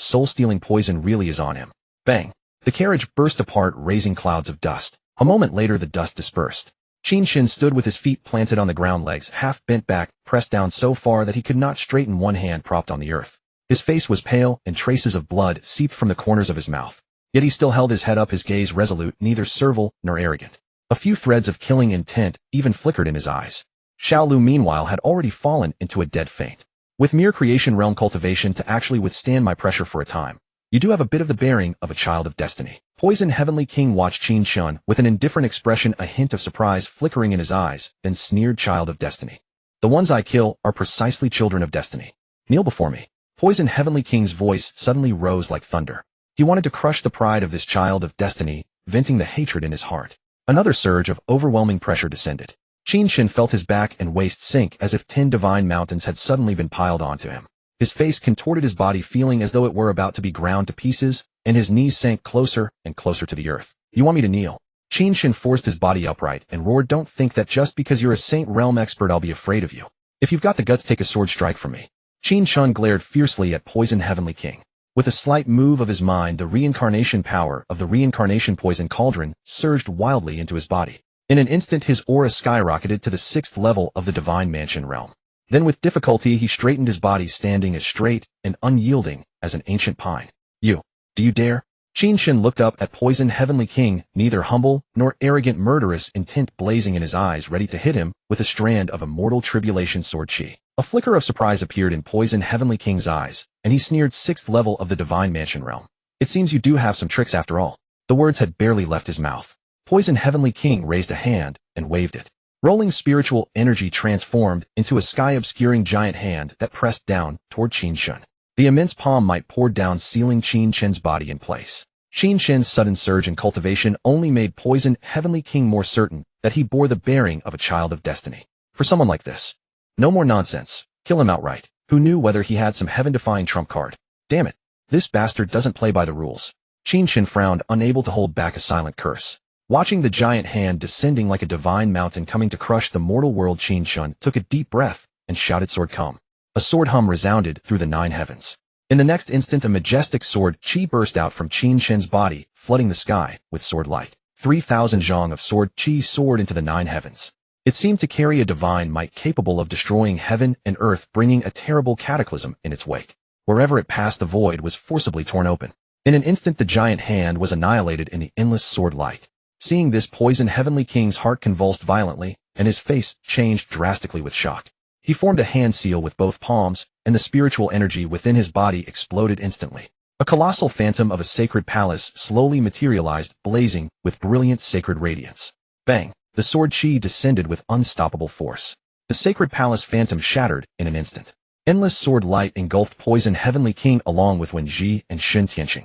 Speaker 1: soul-stealing poison really is on him. Bang! The carriage burst apart, raising clouds of dust. A moment later, the dust dispersed. Qin Chen stood with his feet planted on the ground, legs half bent back, pressed down so far that he could not straighten, one hand propped on the earth. His face was pale, and traces of blood seeped from the corners of his mouth. Yet he still held his head up, his gaze resolute, neither servile nor arrogant. A few threads of killing intent even flickered in his eyes. Xiao Lu, meanwhile, had already fallen into a dead faint. With mere creation realm cultivation to actually withstand my pressure for a time, you do have a bit of the bearing of a child of destiny. Poison Heavenly King watched Qin Chen with an indifferent expression, a hint of surprise flickering in his eyes, then sneered, Child of destiny. The ones I kill are precisely children of destiny. Kneel before me. Poison Heavenly King's voice suddenly rose like thunder. He wanted to crush the pride of this child of destiny, venting the hatred in his heart. Another surge of overwhelming pressure descended. Qin Chen felt his back and waist sink as if 10 divine mountains had suddenly been piled onto him. His face contorted, his body feeling as though it were about to be ground to pieces, and his knees sank closer and closer to the earth. You want me to kneel? Qin Chen forced his body upright and roared, don't think that just because you're a Saint Realm expert I'll be afraid of you. If you've got the guts, take a sword strike from me. Qin Chen glared fiercely at Poison Heavenly King. With a slight move of his mind, the reincarnation power of the reincarnation poison cauldron surged wildly into his body. In an instant, his aura skyrocketed to the 6th level of the Divine Mansion realm. Then with difficulty, he straightened his body, standing as straight and unyielding as an ancient pine. Do you dare? Qin Chen looked up at Poison Heavenly King, neither humble nor arrogant, murderous intent blazing in his eyes, ready to hit him with a strand of Immortal Tribulation sword chi. A flicker of surprise appeared in Poison Heavenly King's eyes, and he sneered, 6th level of the Divine Mansion realm. It seems you do have some tricks after all. The words had barely left his mouth. Poison Heavenly King raised a hand and waved it. Rolling spiritual energy transformed into a sky-obscuring giant hand that pressed down toward Qin Chen. The immense palm might poured down, sealing Qin Chen's body in place. Qin Chen's sudden surge in cultivation only made Poison Heavenly King more certain that he bore the bearing of a child of destiny. For someone like this, no more nonsense. Kill him outright. Who knew whether he had some heaven-defying trump card? Damn it. This bastard doesn't play by the rules. Qin Chen frowned, unable to hold back a silent curse. Watching the giant hand descending like a divine mountain coming to crush the mortal world, Qin Chen took a deep breath and shouted, sword come. A sword hum resounded through the 9 heavens. In the next instant, a majestic sword chi burst out from Qin Chen's body, flooding the sky with sword light. 3,000 zhang of sword chi soared into the 9 heavens. It seemed to carry a divine might capable of destroying heaven and earth, bringing a terrible cataclysm in its wake. Wherever it passed, the void was forcibly torn open. In an instant, the giant hand was annihilated in the endless sword light. Seeing this, Poison Heavenly King's heart convulsed violently, and his face changed drastically with shock. He formed a hand seal with both palms, and the spiritual energy within his body exploded instantly. A colossal phantom of a sacred palace slowly materialized, blazing with brilliant sacred radiance. Bang! The sword chi descended with unstoppable force. The sacred palace phantom shattered in an instant. Endless sword light engulfed Poison Heavenly King along with Wen Ji and Shen Tianqing.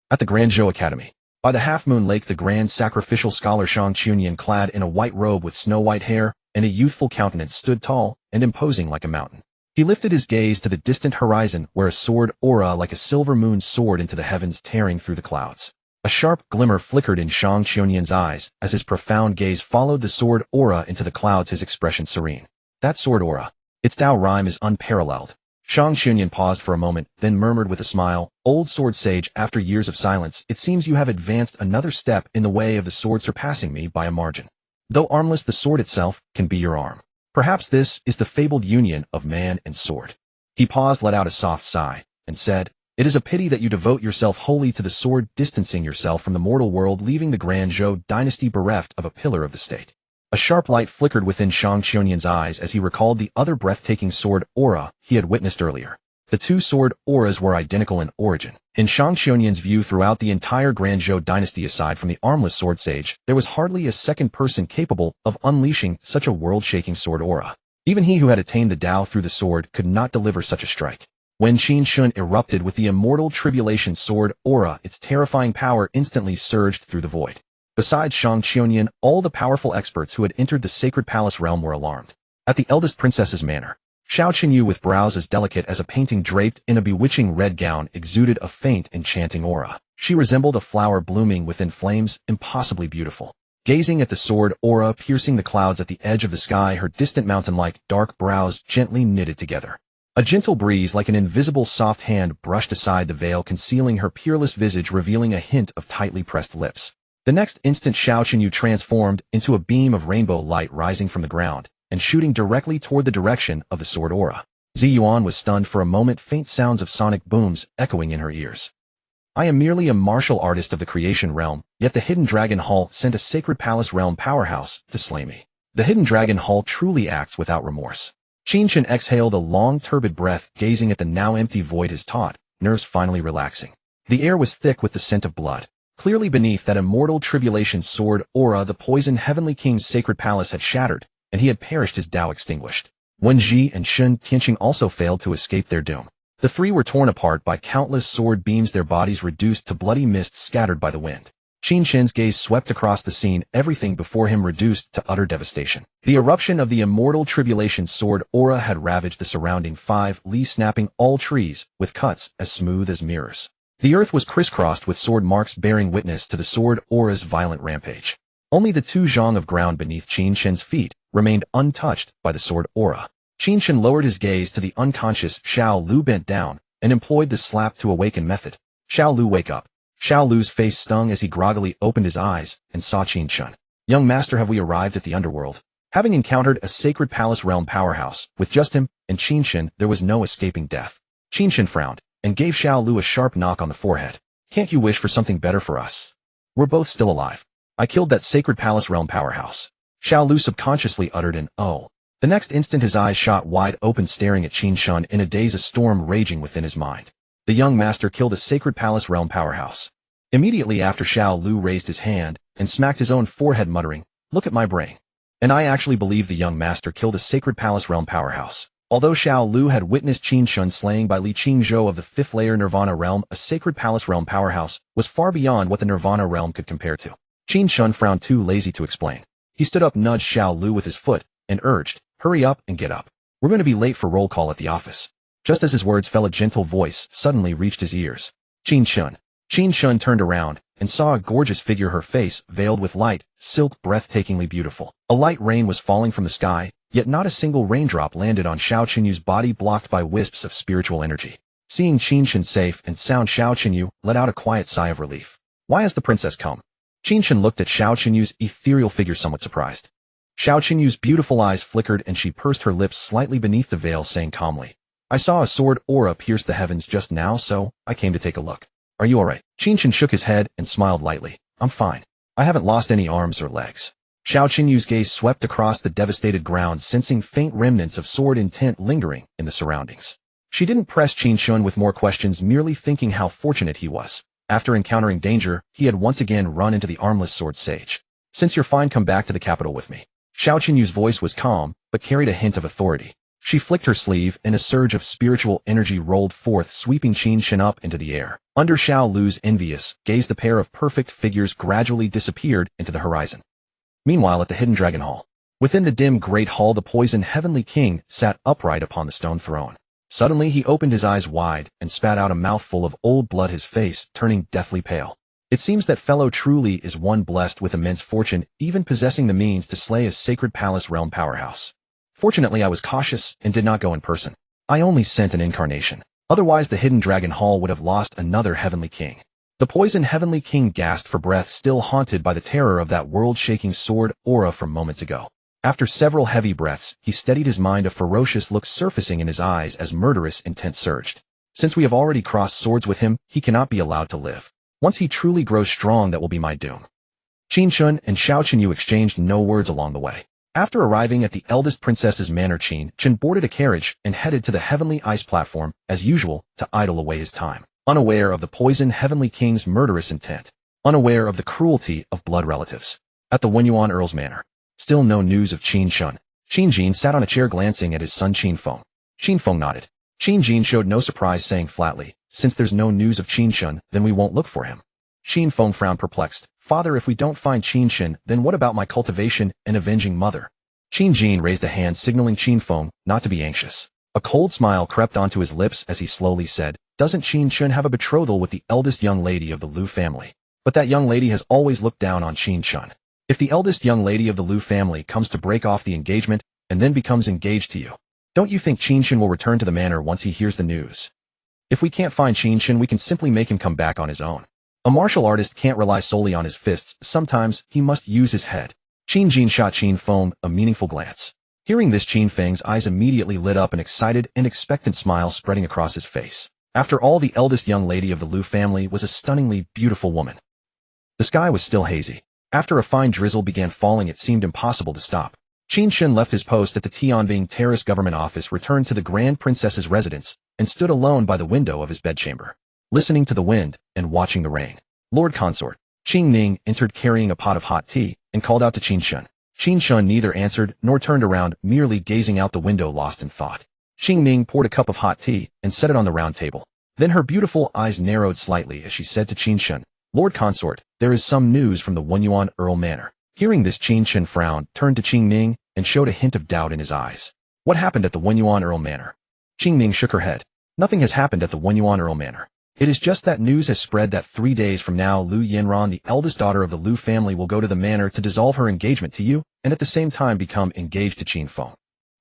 Speaker 1: At the Guangzhou Academy, by the half-moon lake, the grand sacrificial scholar Shang Chunyan, clad in a white robe with snow-white hair and a youthful countenance, stood tall and imposing like a mountain. He lifted his gaze to the distant horizon, where a sword aura like a silver moon soared into the heavens, tearing through the clouds. A sharp glimmer flickered in Shang Chunyan's eyes as his profound gaze followed the sword aura into the clouds, his expression serene. That sword aura, its Tao rhyme is unparalleled. Shang Chunyan paused for a moment, then murmured with a smile, old sword sage, after years of silence, it seems you have advanced another step in the way of the sword, surpassing me by a margin. Though armless, the sword itself can be your arm. Perhaps this is the fabled union of man and sword. He paused, let out a soft sigh, and said, it is a pity that you devote yourself wholly to the sword, distancing yourself from the mortal world, leaving the Guangzhou dynasty bereft of a pillar of the state. A sharp light flickered within Shang Chunyan's eyes as he recalled the other breathtaking sword aura he had witnessed earlier. The 2 sword auras were identical in origin. In Shang Chunyan's view, throughout the entire Guangzhou dynasty, aside from the armless sword sage, there was hardly a second person capable of unleashing such a world-shaking sword aura. Even he who had attained the Tao through the sword could not deliver such a strike. When Qin Chen erupted with the Immortal Tribulation sword aura, its terrifying power instantly surged through the void. Besides Shang Chunyan, all the powerful experts who had entered the sacred palace realm were alarmed. At the eldest princess's manor, Xiao Qinyu, with brows as delicate as a painting draped in a bewitching red gown, exuded a faint, enchanting aura. She resembled a flower blooming within flames, impossibly beautiful. Gazing at the sword aura piercing the clouds at the edge of the sky, her distant mountain-like dark brows gently knitted together. A gentle breeze like an invisible soft hand brushed aside the veil concealing her peerless visage, revealing a hint of tightly pressed lips. The next instant, Xiao Qinyu transformed into a beam of rainbow light rising from the ground and shooting directly toward the direction of the sword aura. Zi Yuan was stunned for a moment, faint sounds of sonic booms echoing in her ears. I am merely a martial artist of the creation realm, yet the Hidden Dragon Hall sent a sacred palace realm powerhouse to slay me. The Hidden Dragon Hall truly acts without remorse. Qin Chen exhaled a long, turbid breath, gazing at the now empty void, his taut nerves finally relaxing. The air was thick with the scent of blood. Clearly beneath that Immortal Tribulation sword aura, the Poison Heavenly King's sacred palace had shattered, and he had perished, his Tao extinguished. Wen Ji and Shen Tianqing also failed to escape their doom. The 3 were torn apart by countless sword beams, their bodies reduced to bloody mist scattered by the wind. Qin Chen's gaze swept across the scene, everything before him reduced to utter devastation. The eruption of the immortal tribulation sword aura had ravaged the surrounding 5 li, snapping all trees, with cuts as smooth as mirrors. The earth was crisscrossed with sword marks bearing witness to the sword aura's violent rampage. Only the 2 zhang of ground beneath Qin Chen's feet remained untouched by the sword aura. Qin Chen lowered his gaze to the unconscious Xiao Lu, bent down, and employed the slap to awaken method. Xiao Lu, wake up. Xiao Lu's face stung as he groggily opened his eyes and saw Qin Chen. Young master, have we arrived at the underworld? Having encountered a sacred palace realm powerhouse, with just him and Qin Chen, there was no escaping death. Qin Chen frowned and gave Xiao Lu a sharp knock on the forehead. Can't you wish for something better for us? We're both still alive. I killed that sacred palace realm powerhouse. Xiao Lu subconsciously uttered an "oh." The next instant his eyes shot wide open, staring at Qin Chen in a daze, a storm raging within his mind. The young master killed a sacred palace realm powerhouse. Immediately after, Xiao Lu raised his hand and smacked his own forehead, muttering, "Look at my brain." And I actually believe the young master killed a sacred palace realm powerhouse. Although Xiao Lu had witnessed Qin Chen slaying by Li Qingzhou of the 5th layer Nirvana realm, a sacred palace realm powerhouse was far beyond what the Nirvana realm could compare to. Qin Chen frowned, too lazy to explain. He stood up, nudged Xiao Lu with his foot, and urged, "Hurry up and get up. We're going to be late for roll call at the office." Just as his words fell, a gentle voice suddenly reached his ears. "Qin Chen." Qin Chen turned around and saw a gorgeous figure, her face veiled with light, silk, breathtakingly beautiful. A light rain was falling from the sky, yet not a single raindrop landed on Xiao Qinyu's body, blocked by wisps of spiritual energy. Seeing Qin Chen safe and sound, Xiao Qinyu let out a quiet sigh of relief. "Why has the princess come?" Qin Chen looked at Xiao Qinyu's ethereal figure, somewhat surprised. Xiao Qinyu's beautiful eyes flickered and she pursed her lips slightly beneath the veil, saying calmly, "I saw a sword aura pierce the heavens just now, so I came to take a look." "Are you alright?" Qin Chen shook his head and smiled lightly. "I'm fine. I haven't lost any arms or legs." Xiao Qinyu's gaze swept across the devastated ground, sensing faint remnants of sword intent lingering in the surroundings. She didn't press Qin Chen with more questions, merely thinking how fortunate he was. After encountering danger, he had once again run into the armless sword sage. "Since you're fine, come back to the capital with me." Xiao Qinyu's voice was calm, but carried a hint of authority. She flicked her sleeve, and a surge of spiritual energy rolled forth, sweeping Qin Chen up into the air. Under Xiao Lu's envious gaze, the pair of perfect figures gradually disappeared into the horizon. Meanwhile, at the Hidden Dragon Hall. Within the dim great hall, the poisoned Heavenly King sat upright upon the stone throne. Suddenly he opened his eyes wide and spat out a mouthful of old blood, his face turning deathly pale. It seems that fellow truly is one blessed with immense fortune, even possessing the means to slay a sacred palace realm powerhouse. Fortunately, I was cautious and did not go in person. I only sent an incarnation. Otherwise, the Hidden Dragon Hall would have lost another Heavenly King. The poisoned Heavenly King gasped for breath, still haunted by the terror of that world-shaking sword aura from moments ago. After several heavy breaths, he steadied his mind, a ferocious look surfacing in his eyes as murderous intent surged. Since we have already crossed swords with him, he cannot be allowed to live. Once he truly grows strong, that will be my doom. Qin Chen and Xiao Qinyu exchanged no words along the way. After arriving at the eldest princess's manor, Qin Chen boarded a carriage and headed to the heavenly ice platform, as usual, to idle away his time. Unaware of the poisoned Heavenly King's murderous intent. Unaware of the cruelty of blood relatives. At the Wenyuan Earl's manor. Still no news of Qin Chen. Qin Jin sat on a chair glancing at his son Qin Feng. Qin Feng nodded. Qin Jin showed no surprise, saying flatly, "Since there's no news of Qin Chen, then we won't look for him." Qin Feng frowned, perplexed. "Father, if we don't find Qin Chen, then what about my cultivation and avenging mother?" Qin Jin raised a hand, signaling Qin Feng not to be anxious. A cold smile crept onto his lips as he slowly said, "Doesn't Qin Chen have a betrothal with the eldest young lady of the Liu family? But that young lady has always looked down on Qin Chen. If the eldest young lady of the Liu family comes to break off the engagement and then becomes engaged to you, don't you think Qin Chen will return to the manor once he hears the news? If we can't find Qin Chen, we can simply make him come back on his own. A martial artist can't rely solely on his fists. Sometimes he must use his head." Qin Jin shot Qin Feng a meaningful glance. Hearing this, Qin Feng's eyes immediately lit up, an excited and expectant smile spreading across his face. After all, the eldest young lady of the Liu family was a stunningly beautiful woman. The sky was still hazy. After a fine drizzle began falling, it seemed impossible to stop. Qin Chen left his post at the Tianbing Terrace government office, returned to the Grand Princess's residence, and stood alone by the window of his bedchamber, listening to the wind and watching the rain. Lord Consort Qing Ning entered carrying a pot of hot tea and called out to Qin Chen. Qin Chen neither answered nor turned around, merely gazing out the window, lost in thought. Qing Ning poured a cup of hot tea and set it on the round table. Then her beautiful eyes narrowed slightly as she said to Qin Chen, Lord Consort, there is some news from the Wenyuan Earl Manor. Hearing this, Qin Chen frowned, turned to Qing Ning, and showed a hint of doubt in his eyes. What happened at the Wenyuan Earl Manor? Qing Ning shook her head. Nothing has happened at the Wenyuan Earl Manor. It is just that news has spread that 3 days from now Lu Yinran, the eldest daughter of the Lu family, will go to the manor to dissolve her engagement to you, and at the same time become engaged to Qin Feng.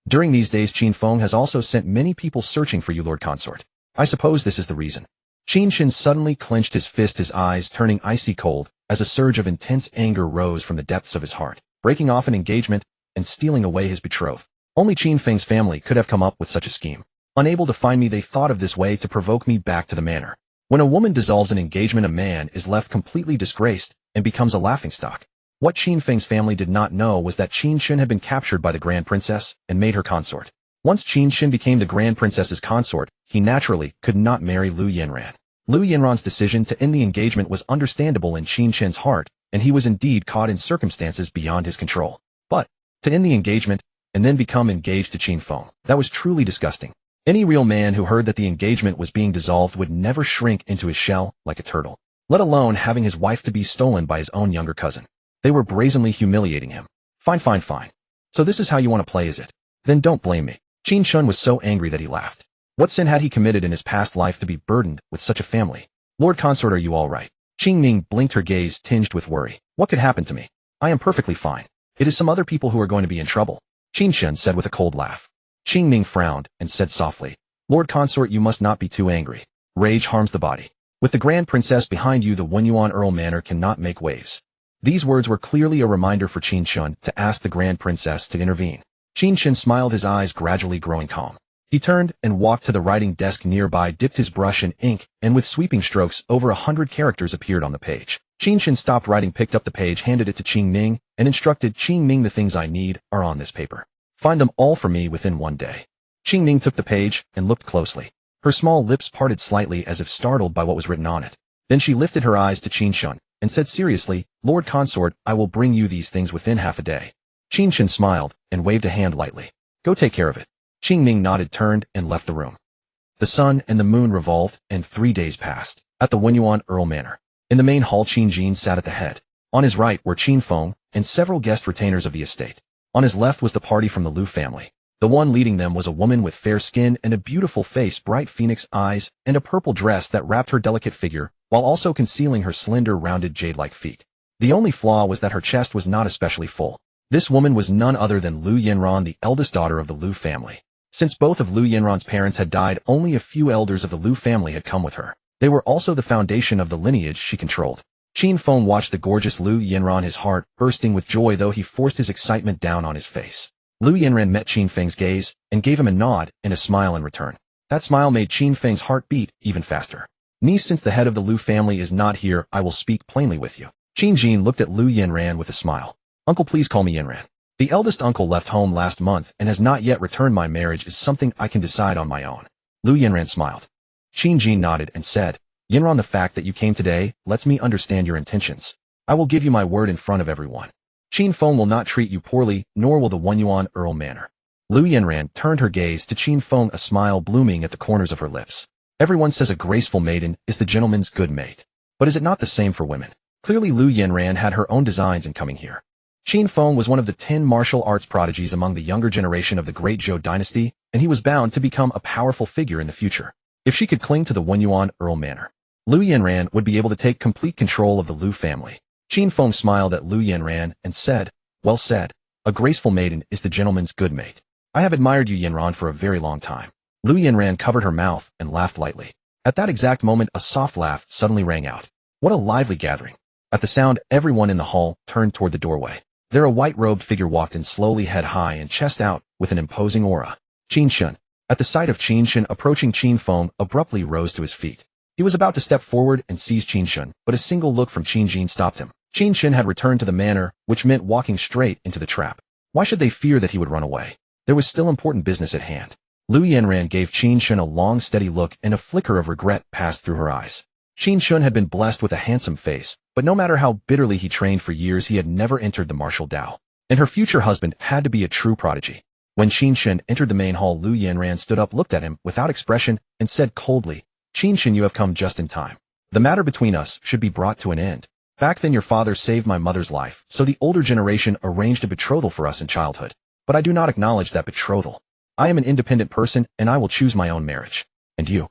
Speaker 1: During these days Qin Feng has also sent many people searching for you, Lord Consort. I suppose this is the reason. Qin Chen suddenly clenched his fist, his eyes turning icy cold, as a surge of intense anger rose from the depths of his heart, breaking off an engagement and stealing away his betrothed. Only Qin Feng's family could have come up with such a scheme. Unable to find me, they thought of this way to provoke me back to the manor. When a woman dissolves an engagement, a man is left completely disgraced and becomes a laughingstock. What Qin Feng's family did not know was that Qin Chen had been captured by the Grand Princess and made her consort. Once Qin Chen became the Grand Princess's consort, he naturally could not marry Lu Yinran. Lu Yinran's decision to end the engagement was understandable in Qin Chen's heart, and he was indeed caught in circumstances beyond his control. But, to end the engagement, and then become engaged to Qin Feng, that was truly disgusting. Any real man who heard that the engagement was being dissolved would never shrink into his shell like a turtle, let alone having his wife to be stolen by his own younger cousin. They were brazenly humiliating him. Fine. So this is how you want to play, is it? Then don't blame me. Qin Chen was so angry that he laughed. What sin had he committed in his past life to be burdened with such a family? Lord Consort, are you all right? Qing Ning blinked, her gaze tinged with worry. What could happen to me? I am perfectly fine. It is some other people who are going to be in trouble, Qin Chen said with a cold laugh. Qing Ning frowned and said softly, Lord Consort, you must not be too angry. Rage harms the body. With the Grand Princess behind you, the Wenyuan Earl Manor cannot make waves. These words were clearly a reminder for Qin Chen to ask the Grand Princess to intervene. Qin Chen smiled, his eyes gradually growing calm. He turned and walked to the writing desk nearby, dipped his brush in ink, and with sweeping strokes over 100 characters appeared on the page. Qin Chen stopped writing, picked up the page, handed it to Qing Ning, and instructed Qing Ning, the things I need are on this paper. Find them all for me within 1 day. Qing Ning took the page and looked closely. Her small lips parted slightly as if startled by what was written on it. Then she lifted her eyes to Qin Chen and said seriously, Lord Consort, I will bring you these things within half a day. Qin Chen smiled and waved a hand lightly. Go take care of it. Qing Ning nodded, turned, and left the room. The sun and the moon revolved, and 3 days passed. At the Wenyuan Earl Manor. In the main hall, Qin Jin sat at the head. On his right were Qin Feng and several guest retainers of the estate. On his left was the party from the Lu family. The one leading them was a woman with fair skin and a beautiful face, bright phoenix eyes, and a purple dress that wrapped her delicate figure, while also concealing her slender, rounded, jade-like feet. The only flaw was that her chest was not especially full. This woman was none other than Lu Yinran, the eldest daughter of the Lu family. Since both of Lu Yinran's parents had died, only a few elders of the Lu family had come with her. They were also the foundation of the lineage she controlled. Qin Feng watched the gorgeous Lu Yinran, his heart bursting with joy, though he forced his excitement down on his face. Lu Yinran met Qin Feng's gaze and gave him a nod and a smile in return. That smile made Qin Feng's heart beat even faster. Niece, since the head of the Lu family is not here, I will speak plainly with you. Qin Jin looked at Lu Yinran with a smile. Uncle, please call me Yinran. The eldest uncle left home last month and has not yet returned. My marriage is something I can decide on my own. Lu Yinran smiled. Qin Jin nodded and said, Yinran, the fact that you came today lets me understand your intentions. I will give you my word in front of everyone. Qin Feng will not treat you poorly, nor will the Wenyuan Earl Manor. Lu Yinran turned her gaze to Qin Feng, a smile blooming at the corners of her lips. Everyone says a graceful maiden is the gentleman's good mate. But is it not the same for women? Clearly Lu Yinran had her own designs in coming here. Qin Feng was one of the 10 martial arts prodigies among the younger generation of the Great Zhou dynasty, and he was bound to become a powerful figure in the future. If she could cling to the Wenyuan Earl Manor, Lu Yinran would be able to take complete control of the Lu family. Qin Feng smiled at Lu Yinran and said, Well said. A graceful maiden is the gentleman's good mate. I have admired you, Yinran, for a very long time. Lu Yinran covered her mouth and laughed lightly. At that exact moment, a soft laugh suddenly rang out. What a lively gathering. At the sound, everyone in the hall turned toward the doorway. There a white-robed figure walked in, slowly, head high and chest out, with an imposing aura. Qin Chen. At the sight of Qin Chen approaching, Qin Feng abruptly rose to his feet. He was about to step forward and seize Qin Chen, but a single look from Qin Jin stopped him. Qin Chen had returned to the manor, which meant walking straight into the trap. Why should they fear that he would run away? There was still important business at hand. Lu Yinran gave Qin Chen a long, steady look, and a flicker of regret passed through her eyes. Qin Chen had been blessed with a handsome face, but no matter how bitterly he trained for years, he had never entered the martial Dao. And her future husband had to be a true prodigy. When Qin Chen entered the main hall, Lu Yinran stood up, looked at him without expression, and said coldly, Qin Chen, you have come just in time. The matter between us should be brought to an end. Back then your father saved my mother's life, so the older generation arranged a betrothal for us in childhood. But I do not acknowledge that betrothal. I am an independent person, and I will choose my own marriage. And you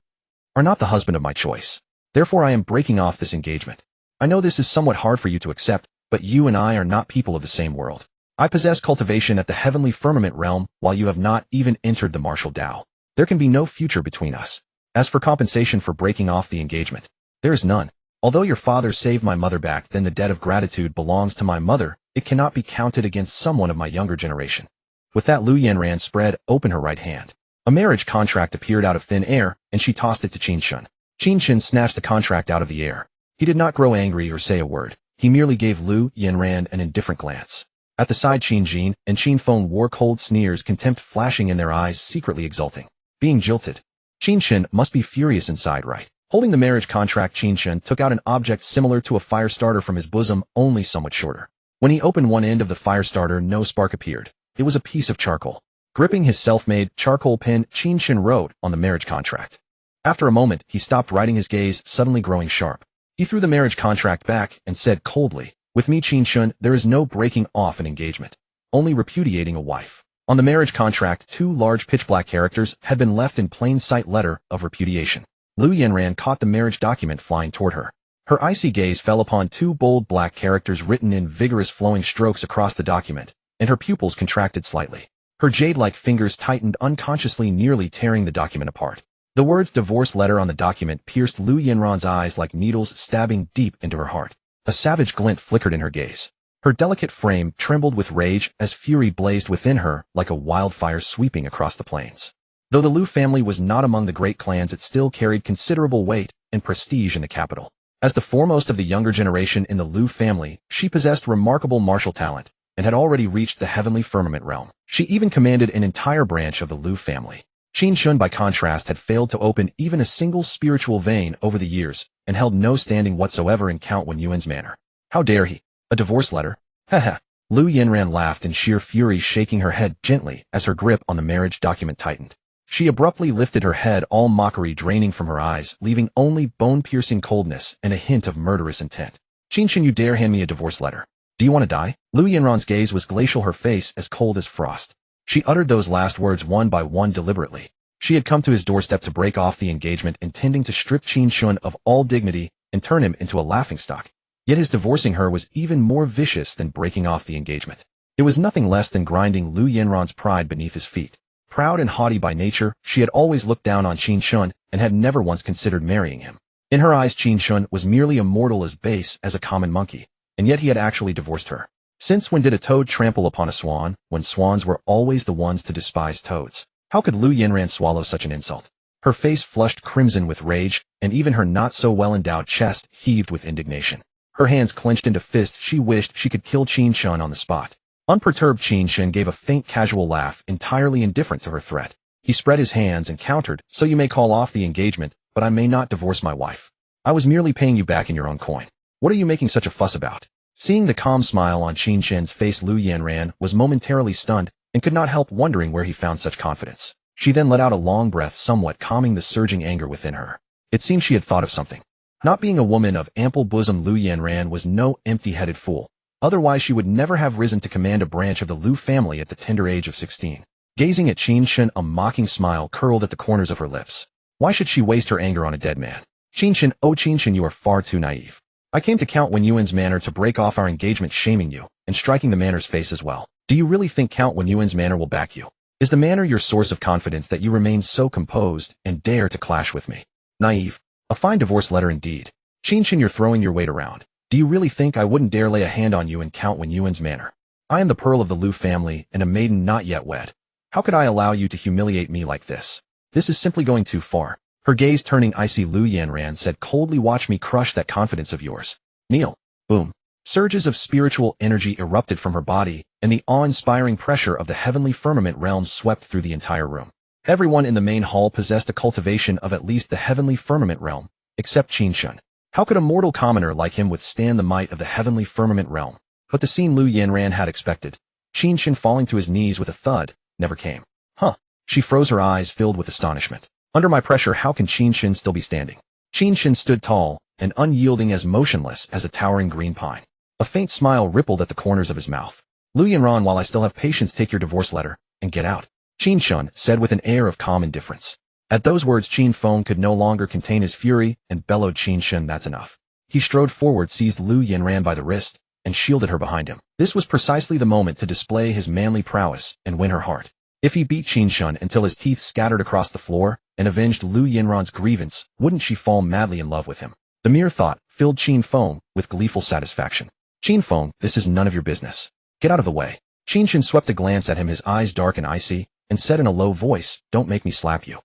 Speaker 1: are not the husband of my choice. Therefore I am breaking off this engagement. I know this is somewhat hard for you to accept, but you and I are not people of the same world. I possess cultivation at the heavenly firmament realm, while you have not even entered the martial Tao. There can be no future between us. As for compensation for breaking off the engagement, there is none. Although your father saved my mother back then, the debt of gratitude belongs to my mother. It cannot be counted against someone of my younger generation. With that, Lu Yanran spread open her right hand. A marriage contract appeared out of thin air, and she tossed it to Qin Chen. Qin Chen snatched the contract out of the air. He did not grow angry or say a word. He merely gave Lu Yanran an indifferent glance. At the side, Qin Jin and Qin Feng wore cold sneers, contempt flashing in their eyes, secretly exulting. Being jilted. Qin Chen must be furious inside, right? Holding the marriage contract, Qin Chen took out an object similar to a fire starter from his bosom, only somewhat shorter. When he opened one end of the fire starter, no spark appeared. It was a piece of charcoal. Gripping his self-made charcoal pen, Qin Chen wrote on the marriage contract. After a moment, he stopped writing, his gaze suddenly growing sharp. He threw the marriage contract back and said coldly, "With me, Qin Chen, there is no breaking off an engagement, only repudiating a wife." On the marriage contract, 2 large pitch-black characters had been left in plain sight: letter of repudiation. Lu Yanran caught the marriage document flying toward her. Her icy gaze fell upon 2 bold black characters written in vigorous flowing strokes across the document, and her pupils contracted slightly. Her jade-like fingers tightened unconsciously, nearly tearing the document apart. The words "divorce letter" on the document pierced Lu Yanran's eyes like needles, stabbing deep into her heart. A savage glint flickered in her gaze. Her delicate frame trembled with rage as fury blazed within her like a wildfire sweeping across the plains. Though the Lu family was not among the great clans, it still carried considerable weight and prestige in the capital. As the foremost of the younger generation in the Lu family, she possessed remarkable martial talent and had already reached the heavenly firmament realm. She even commanded an entire branch of the Lu family. Qin Chen, by contrast, had failed to open even a single spiritual vein over the years and held no standing whatsoever in Count Wenyuan's manor. How dare he? A divorce letter? Haha. Lu Yanran laughed in sheer fury, shaking her head gently as her grip on the marriage document tightened. She abruptly lifted her head, all mockery draining from her eyes, leaving only bone-piercing coldness and a hint of murderous intent. "Qin Chen, you dare hand me a divorce letter? Do you want to die?" Lu Yanran's gaze was glacial, her face as cold as frost. She uttered those last words one by one deliberately. She had come to his doorstep to break off the engagement, intending to strip Qin Chen of all dignity and turn him into a laughingstock. Yet his divorcing her was even more vicious than breaking off the engagement. It was nothing less than grinding Lu Yanran's pride beneath his feet. Proud and haughty by nature, she had always looked down on Qin Chen and had never once considered marrying him. In her eyes, Qin Chen was merely immortal, as base as a common monkey, and yet he had actually divorced her. Since when did a toad trample upon a swan, when swans were always the ones to despise toads? How could Lu Yanran swallow such an insult? Her face flushed crimson with rage, and even her not-so-well-endowed chest heaved with indignation. Her hands clenched into fists. She wished she could kill Qin Chen on the spot. Unperturbed, Qin Chen gave a faint casual laugh, entirely indifferent to her threat. He spread his hands and countered, "So you may call off the engagement, but I may not divorce my wife. I was merely paying you back in your own coin. What are you making such a fuss about?" Seeing the calm smile on Qin Chen's face, Lu Yanran was momentarily stunned and could not help wondering where he found such confidence. She then let out a long breath, somewhat calming the surging anger within her. It seemed she had thought of something. Not being a woman of ample bosom, Lu Yanran was no empty-headed fool. Otherwise she would never have risen to command a branch of the Lu family at the tender age of 16. Gazing at Qin Chen, a mocking smile curled at the corners of her lips. Why should she waste her anger on a dead man? "Qin Chen, oh Qin Chen, you are far too naive. I came to Count Wenyuan's manor to break off our engagement, shaming you, and striking the manor's face as well. Do you really think Count Wenyuan's manor will back you? Is the manor your source of confidence that you remain so composed and dare to clash with me? Naive. A fine divorce letter indeed. Qin Chen, you're throwing your weight around. Do you really think I wouldn't dare lay a hand on you in Count Wenyuan's manor? I am the pearl of the Lu family and a maiden not yet wed. How could I allow you to humiliate me like this? This is simply going too far." Her gaze turning icy, Lu Yanran said coldly, "Watch me crush that confidence of yours. Kneel." Boom. Surges of spiritual energy erupted from her body, and the awe-inspiring pressure of the heavenly firmament realm swept through the entire room. Everyone in the main hall possessed a cultivation of at least the heavenly firmament realm, except Qin Chen. How could a mortal commoner like him withstand the might of the heavenly firmament realm? But the scene Lu Yanran had expected, Qin Chen falling to his knees with a thud, never came. Huh. She froze, her eyes filled with astonishment. Under my pressure, how can Qin Chen still be standing? Qin Chen stood tall, and unyielding as motionless as a towering green pine. A faint smile rippled at the corners of his mouth. Lu Yanran, while I still have patience, take your divorce letter and get out, Qin Chen said with an air of calm indifference. At those words, Qin Feng could no longer contain his fury and bellowed, Qin Chen, that's enough. He strode forward, seized Lu Yanran by the wrist, and shielded her behind him. This was precisely the moment to display his manly prowess and win her heart. If he beat Qin Chen until his teeth scattered across the floor and avenged Lu Yanran's grievance, wouldn't she fall madly in love with him? The mere thought filled Qin Feng with gleeful satisfaction. Qin Feng, this is none of your business. Get out of the way. Qin Chen swept a glance at him, his eyes dark and icy, and said in a low voice, don't make me slap you.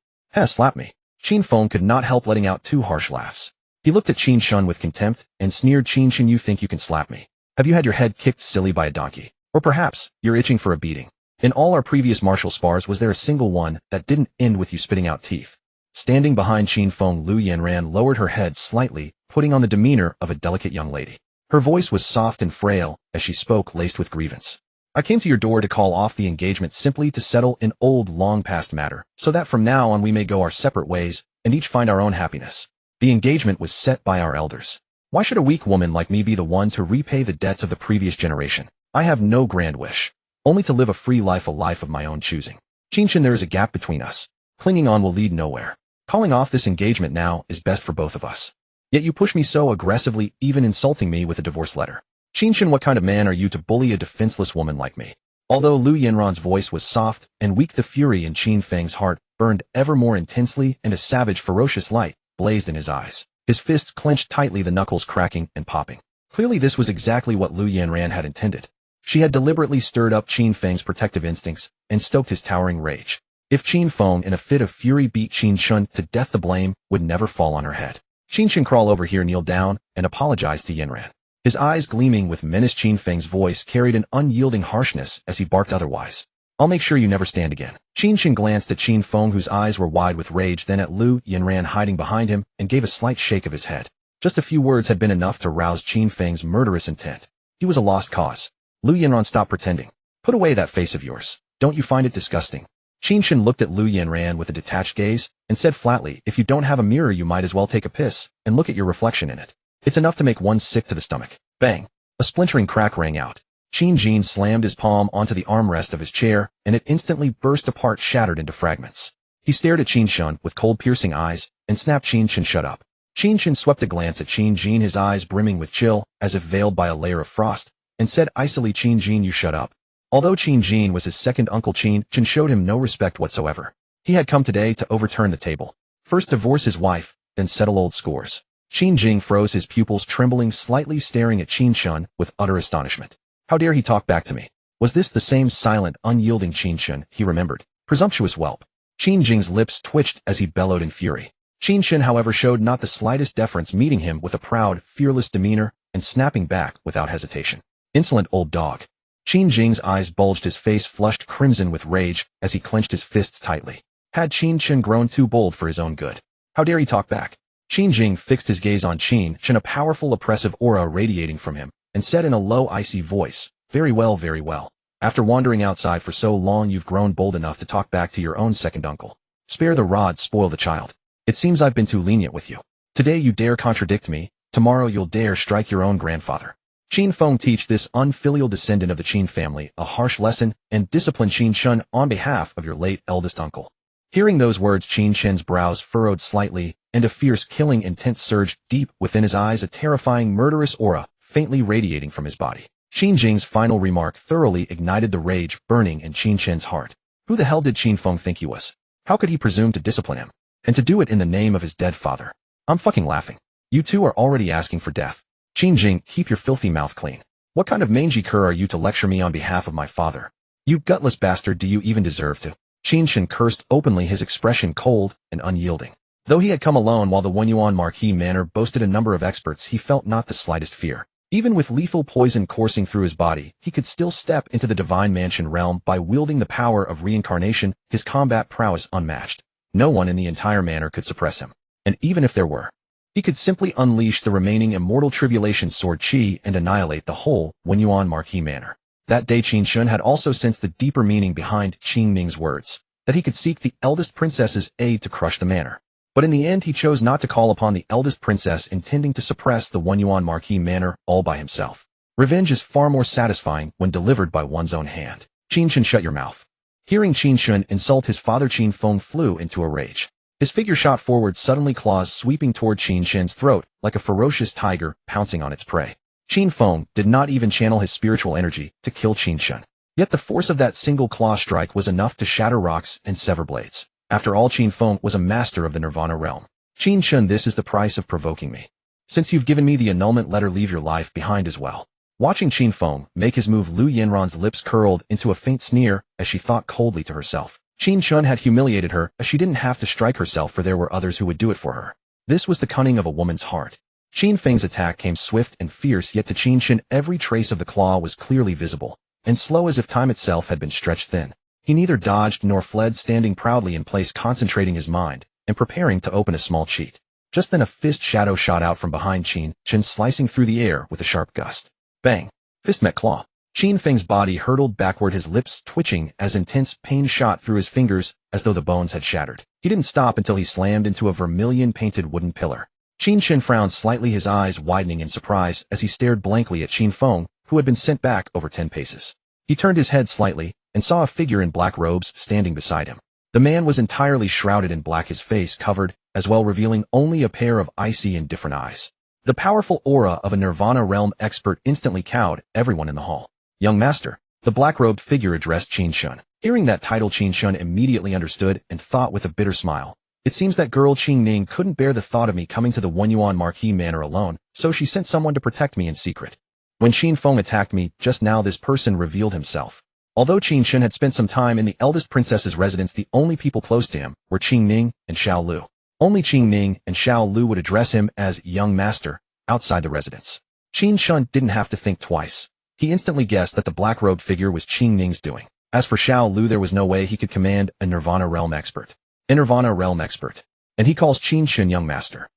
Speaker 1: Slap me. Qin Feng could not help letting out two harsh laughs. He looked at Qin Chen with contempt and sneered, Qin Chen, you think you can slap me? Have you had your head kicked silly by a donkey? Or perhaps you're itching for a beating? In all our previous martial spars, was there a single one that didn't end with you spitting out teeth? Standing behind Qin Feng, Lu Yanran lowered her head slightly, putting on the demeanor of a delicate young lady. Her voice was soft and frail as she spoke, laced with grievance. I came to your door to call off the engagement simply to settle an old, long-past matter, so that from now on we may go our separate ways and each find our own happiness. The engagement was set by our elders. Why should a weak woman like me be the one to repay the debts of the previous generation? I have no grand wish, only to live a free life, a life of my own choosing. Qin Chen, there is a gap between us. Clinging on will lead nowhere. Calling off this engagement now is best for both of us. Yet you push me so aggressively, even insulting me with a divorce letter. Qin Chen, what kind of man are you to bully a defenseless woman like me? Although Lu Yanran's voice was soft and weak, the fury in Qin Feng's heart burned ever more intensely, and a savage, ferocious light blazed in his eyes. His fists clenched tightly, the knuckles cracking and popping. Clearly this was exactly what Lu Yanran had intended. She had deliberately stirred up Qin Feng's protective instincts and stoked his towering rage. If Qin Feng in a fit of fury beat Qin Chen to death, the blame would never fall on her head. Qin Chen, crawl over here, kneel down, and apologize to Yanran. His eyes gleaming with menace, Qin Feng's voice carried an unyielding harshness as he barked otherwise. I'll make sure you never stand again. Qin Chen glanced at Qin Feng, whose eyes were wide with rage, then at Lu Yanran hiding behind him, and gave a slight shake of his head. Just a few words had been enough to rouse Qin Feng's murderous intent. He was a lost cause. Lu Yanran, stop pretending. Put away that face of yours. Don't you find it disgusting? Qin Chen looked at Lu Yanran with a detached gaze and said flatly, if you don't have a mirror, you might as well take a piss and look at your reflection in it. It's enough to make one sick to the stomach. Bang! A splintering crack rang out. Qin Jin slammed his palm onto the armrest of his chair, and it instantly burst apart, shattered into fragments. He stared at Qin Chen with cold, piercing eyes and snapped, Qin Chen, shut up. Qin Chen swept a glance at Qin Jin, his eyes brimming with chill, as if veiled by a layer of frost, and said icily, Qin Jin, you shut up. Although Qin Jin was his second uncle, Qin Chen showed him no respect whatsoever. He had come today to overturn the table. First divorce his wife, then settle old scores. Qin Jin froze, his pupils trembling slightly, staring at Qin Chen with utter astonishment. How dare he talk back to me? Was this the same silent, unyielding Qin Chen he remembered? Presumptuous whelp. Qin Jin's lips twitched as he bellowed in fury. Qin Chen, however, showed not the slightest deference, meeting him with a proud, fearless demeanor and snapping back without hesitation. Insolent old dog. Qin Jin's eyes bulged, his face flushed crimson with rage as he clenched his fists tightly. Had Qin Chen grown too bold for his own good? How dare he talk back? Qin Jin fixed his gaze on Qin Chen, a powerful, oppressive aura radiating from him, and said in a low, icy voice, very well, very well. After wandering outside for so long, you've grown bold enough to talk back to your own second uncle. Spare the rod, spoil the child. It seems I've been too lenient with you. Today you dare contradict me, tomorrow you'll dare strike your own grandfather. Qin Feng, teach this unfilial descendant of the Qin family a harsh lesson and discipline Qin Chen on behalf of your late eldest uncle. Hearing those words, Qin Chen's brows furrowed slightly, and a fierce, killing intent surged deep within his eyes, a terrifying, murderous aura faintly radiating from his body. Qin Jing's final remark thoroughly ignited the rage burning in Qin Chen's heart. Who the hell did Qin Feng think he was? How could he presume to discipline him? And to do it in the name of his dead father? I'm fucking laughing. You two are already asking for death. Qin Jing, keep your filthy mouth clean. What kind of mangy cur are you to lecture me on behalf of my father? You gutless bastard, do you even deserve to? Qin Chen cursed openly, his expression cold and unyielding. Though he had come alone while the Wenyuan Marquis Manor boasted a number of experts, he felt not the slightest fear. Even with lethal poison coursing through his body, he could still step into the divine mansion realm by wielding the power of reincarnation, his combat prowess unmatched. No one in the entire manor could suppress him. And even if there were, he could simply unleash the remaining immortal tribulation sword Qi and annihilate the whole Wenyuan Marquis Manor. That day Qin Chen had also sensed the deeper meaning behind Qing Ming's words, that he could seek the eldest princess's aid to crush the manor. But in the end he chose not to call upon the eldest princess, intending to suppress the Yuan Marquis manor all by himself. Revenge is far more satisfying when delivered by one's own hand. Qin Chen, shut your mouth. Hearing Qin Chen insult his father, Qin Feng flew into a rage. His figure shot forward, suddenly claws sweeping toward Qin Chen's throat like a ferocious tiger pouncing on its prey. Qin Feng did not even channel his spiritual energy to kill Qin Chen. Yet the force of that single claw strike was enough to shatter rocks and sever blades. After all, Qin Feng was a master of the Nirvana realm. Qin Chen, this is the price of provoking me. Since you've given me the annulment letter, leave your life behind as well. Watching Qin Feng make his move, Lu Yanran's lips curled into a faint sneer as she thought coldly to herself. Qin Chen had humiliated her, as she didn't have to strike herself, for there were others who would do it for her. This was the cunning of a woman's heart. Qin Feng's attack came swift and fierce, yet to Qin Chen every trace of the claw was clearly visible, and slow as if time itself had been stretched thin. He neither dodged nor fled, standing proudly in place, concentrating his mind, and preparing to open a small cheat. Just then a fist shadow shot out from behind Qin Chen, slicing through the air with a sharp gust. Bang! Fist met claw. Qin Feng's body hurtled backward, his lips twitching as intense pain shot through his fingers as though the bones had shattered. He didn't stop until he slammed into a vermilion-painted wooden pillar. Qin Chen frowned slightly, his eyes widening in surprise as he stared blankly at Qin Feng, who had been sent back over 10 paces. He turned his head slightly and saw a figure in black robes standing beside him. The man was entirely shrouded in black, his face covered, as well, revealing only a pair of icy and different eyes. The powerful aura of a Nirvana realm expert instantly cowed everyone in the hall. Young master, the black-robed figure addressed Qin Chen. Hearing that title, Qin Chen immediately understood and thought with a bitter smile. It seems that girl Qing Ning couldn't bear the thought of me coming to the Yuan Marquis manor alone, so she sent someone to protect me in secret. When Qin Feng attacked me just now, this person revealed himself. Although Qin Chen had spent some time in the eldest princess's residence, the only people close to him were Qing Ning and Xiao Lu. Only Qing Ning and Xiao Lu would address him as young master outside the residence. Qin Chen didn't have to think twice. He instantly guessed that the black-robed figure was Qing Ning's doing. As for Xiao Lu, there was no way he could command a Nirvana realm expert. A Nirvana realm expert. And he calls Qin Chen young master.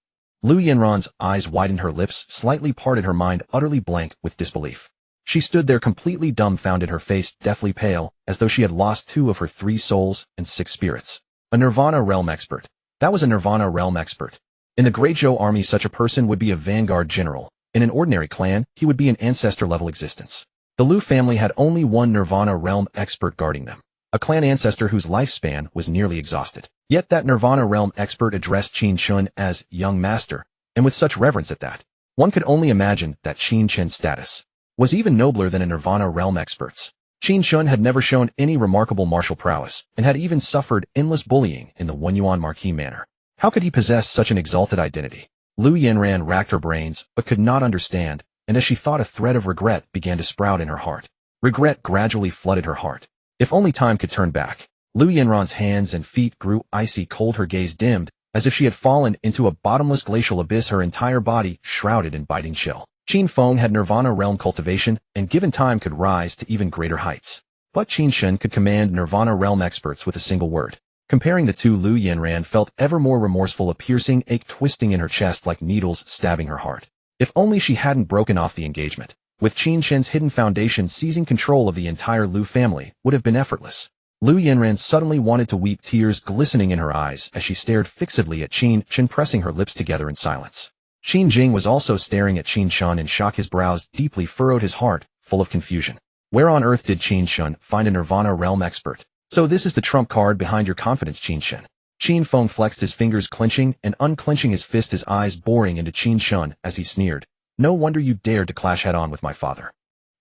Speaker 1: Lu Yanran's eyes widened, her lips slightly parted, her mind utterly blank with disbelief. She stood there completely dumbfounded, her face deathly pale, as though she had lost 2 of her 3 souls and 6 spirits. A Nirvana realm expert. That was a Nirvana realm expert. In the Great Zhou army, such a person would be a vanguard general. In an ordinary clan, he would be an ancestor-level existence. The Lu family had only one Nirvana realm expert guarding them, a clan ancestor whose lifespan was nearly exhausted. Yet that Nirvana realm expert addressed Qin Chen as young master, and with such reverence at that. One could only imagine that Qin Chen's status was even nobler than a Nirvana realm expert's. Qin Chen had never shown any remarkable martial prowess, and had even suffered endless bullying in the Yuan Marquis manor. How could he possess such an exalted identity? Lu Yanran racked her brains, but could not understand, and as she thought, a thread of regret began to sprout in her heart. Regret gradually flooded her heart. If only time could turn back. Lu Yanran's hands and feet grew icy cold, her gaze dimmed, as if she had fallen into a bottomless glacial abyss, her entire body shrouded in biting chill. Qin Feng had Nirvana realm cultivation, and given time could rise to even greater heights. But Qin Chen could command Nirvana realm experts with a single word. Comparing the two, Lu Yanran felt ever more remorseful, a piercing ache twisting in her chest like needles stabbing her heart. If only she hadn't broken off the engagement. With Qin Chen's hidden foundation seizing control of the entire Lu family would have been effortless. Lu Yanran suddenly wanted to weep, tears glistening in her eyes as she stared fixedly at Qin Chen, pressing her lips together in silence. Qin Jing was also staring at Qin Chen in shock, his brows deeply furrowed, his heart full of confusion. Where on earth did Qin Chen find a Nirvana realm expert? So this is the trump card behind your confidence, Qin Chen. Qin Feng flexed his fingers, clenching and unclenching his fist, his eyes boring into Qin Chen as he sneered. No wonder you dared to clash head-on with my father.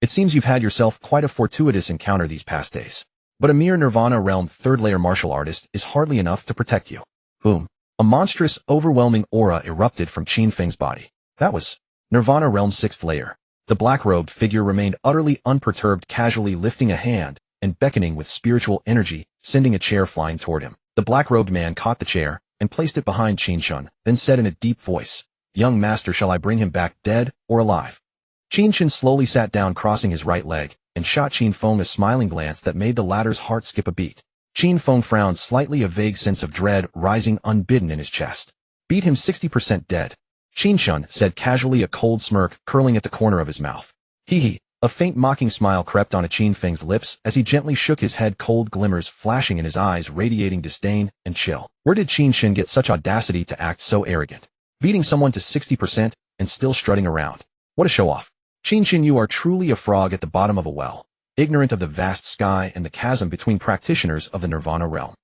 Speaker 1: It seems you've had yourself quite a fortuitous encounter these past days. But a mere Nirvana realm third-layer martial artist is hardly enough to protect you. Boom. A monstrous, overwhelming aura erupted from Qin Feng's body. That was Nirvana realm 6th layer. The black-robed figure remained utterly unperturbed, casually lifting a hand and beckoning with spiritual energy, sending a chair flying toward him. The black-robed man caught the chair and placed it behind Qin Chen, then said in a deep voice, "Young master, shall I bring him back dead or alive?" Qin Chen slowly sat down, crossing his right leg, and shot Qin Feng a smiling glance that made the latter's heart skip a beat. Qin Feng frowned slightly, a vague sense of dread rising unbidden in his chest. Beat him 60% dead. Qin Chen said casually, a cold smirk curling at the corner of his mouth. Hee hee, A faint mocking smile crept onto Qin Feng's lips as he gently shook his head, cold glimmers flashing in his eyes, radiating disdain and chill. Where did Qin Chen get such audacity to act so arrogant? Beating someone to 60% and still strutting around. What a show-off. Qin Chen, you are truly a frog at the bottom of a well, ignorant of the vast sky and the chasm between practitioners of the Nirvana realm.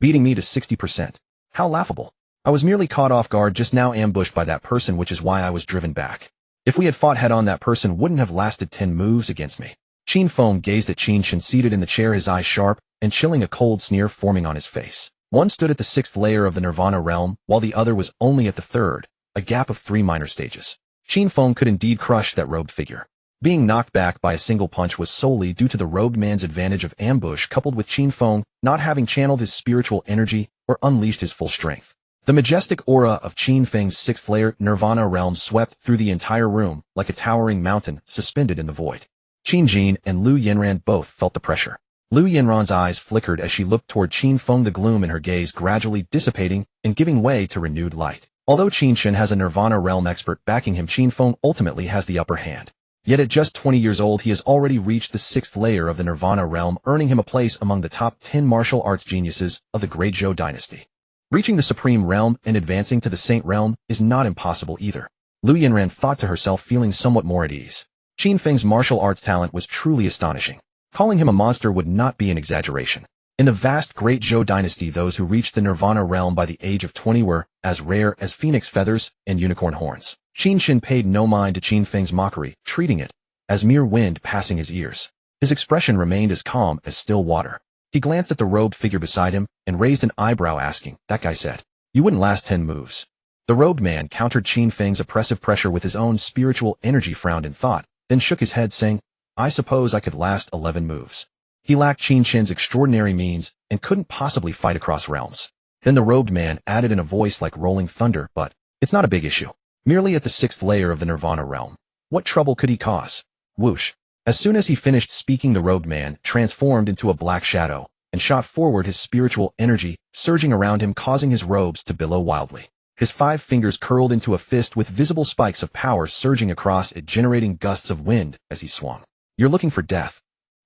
Speaker 1: Beating me to 60%. How laughable. I was merely caught off guard just now, ambushed by that person, which is why I was driven back. If we had fought head-on, that person wouldn't have lasted 10 moves against me. Qin Feng gazed at Qin Chen seated in the chair, his eyes sharp and chilling, a cold sneer forming on his face. One stood at the 6th layer of the Nirvana realm, while the other was only at the 3rd, a gap of 3 minor stages. Qin Feng could indeed crush that robed figure. Being knocked back by a single punch was solely due to the robed man's advantage of ambush, coupled with Qin Feng not having channeled his spiritual energy or unleashed his full strength. The majestic aura of Qin Feng's 6th layer Nirvana realm swept through the entire room like a towering mountain suspended in the void. Qin Jin and Lu Yanran both felt the pressure. Lu Yanran's eyes flickered as she looked toward Qin Feng, the gloom in her gaze gradually dissipating and giving way to renewed light. Although Qin Chen has a Nirvana realm expert backing him, Qin Feng ultimately has the upper hand. Yet at just 20 years old, he has already reached the 6th layer of the Nirvana realm, earning him a place among the top 10 martial arts geniuses of the Great Zhou dynasty. Reaching the Supreme Realm and advancing to the Saint Realm is not impossible either. Lu Yanran thought to herself, feeling somewhat more at ease. Qin Feng's martial arts talent was truly astonishing. Calling him a monster would not be an exaggeration. In the vast Great Zhou dynasty, those who reached the Nirvana realm by the age of 20 were as rare as phoenix feathers and unicorn horns. Qin Chen paid no mind to Qin Feng's mockery, treating it as mere wind passing his ears. His expression remained as calm as still water. He glanced at the robed figure beside him and raised an eyebrow, asking, "That guy said you wouldn't last 10 moves. The robed man countered Qin Feng's oppressive pressure with his own spiritual energy, frowned in thought, then shook his head, saying, "I suppose I could last 11 moves." He lacked Qin Chen's extraordinary means and couldn't possibly fight across realms. Then the robed man added in a voice like rolling thunder, "But it's not a big issue. Merely at the 6th layer of the Nirvana realm. What trouble could he cause?" Whoosh. As soon as he finished speaking, the robed man transformed into a black shadow and shot forward, his spiritual energy surging around him, causing his robes to billow wildly. His 5 fingers curled into a fist with visible spikes of power surging across it, generating gusts of wind as he swung. "You're looking for death."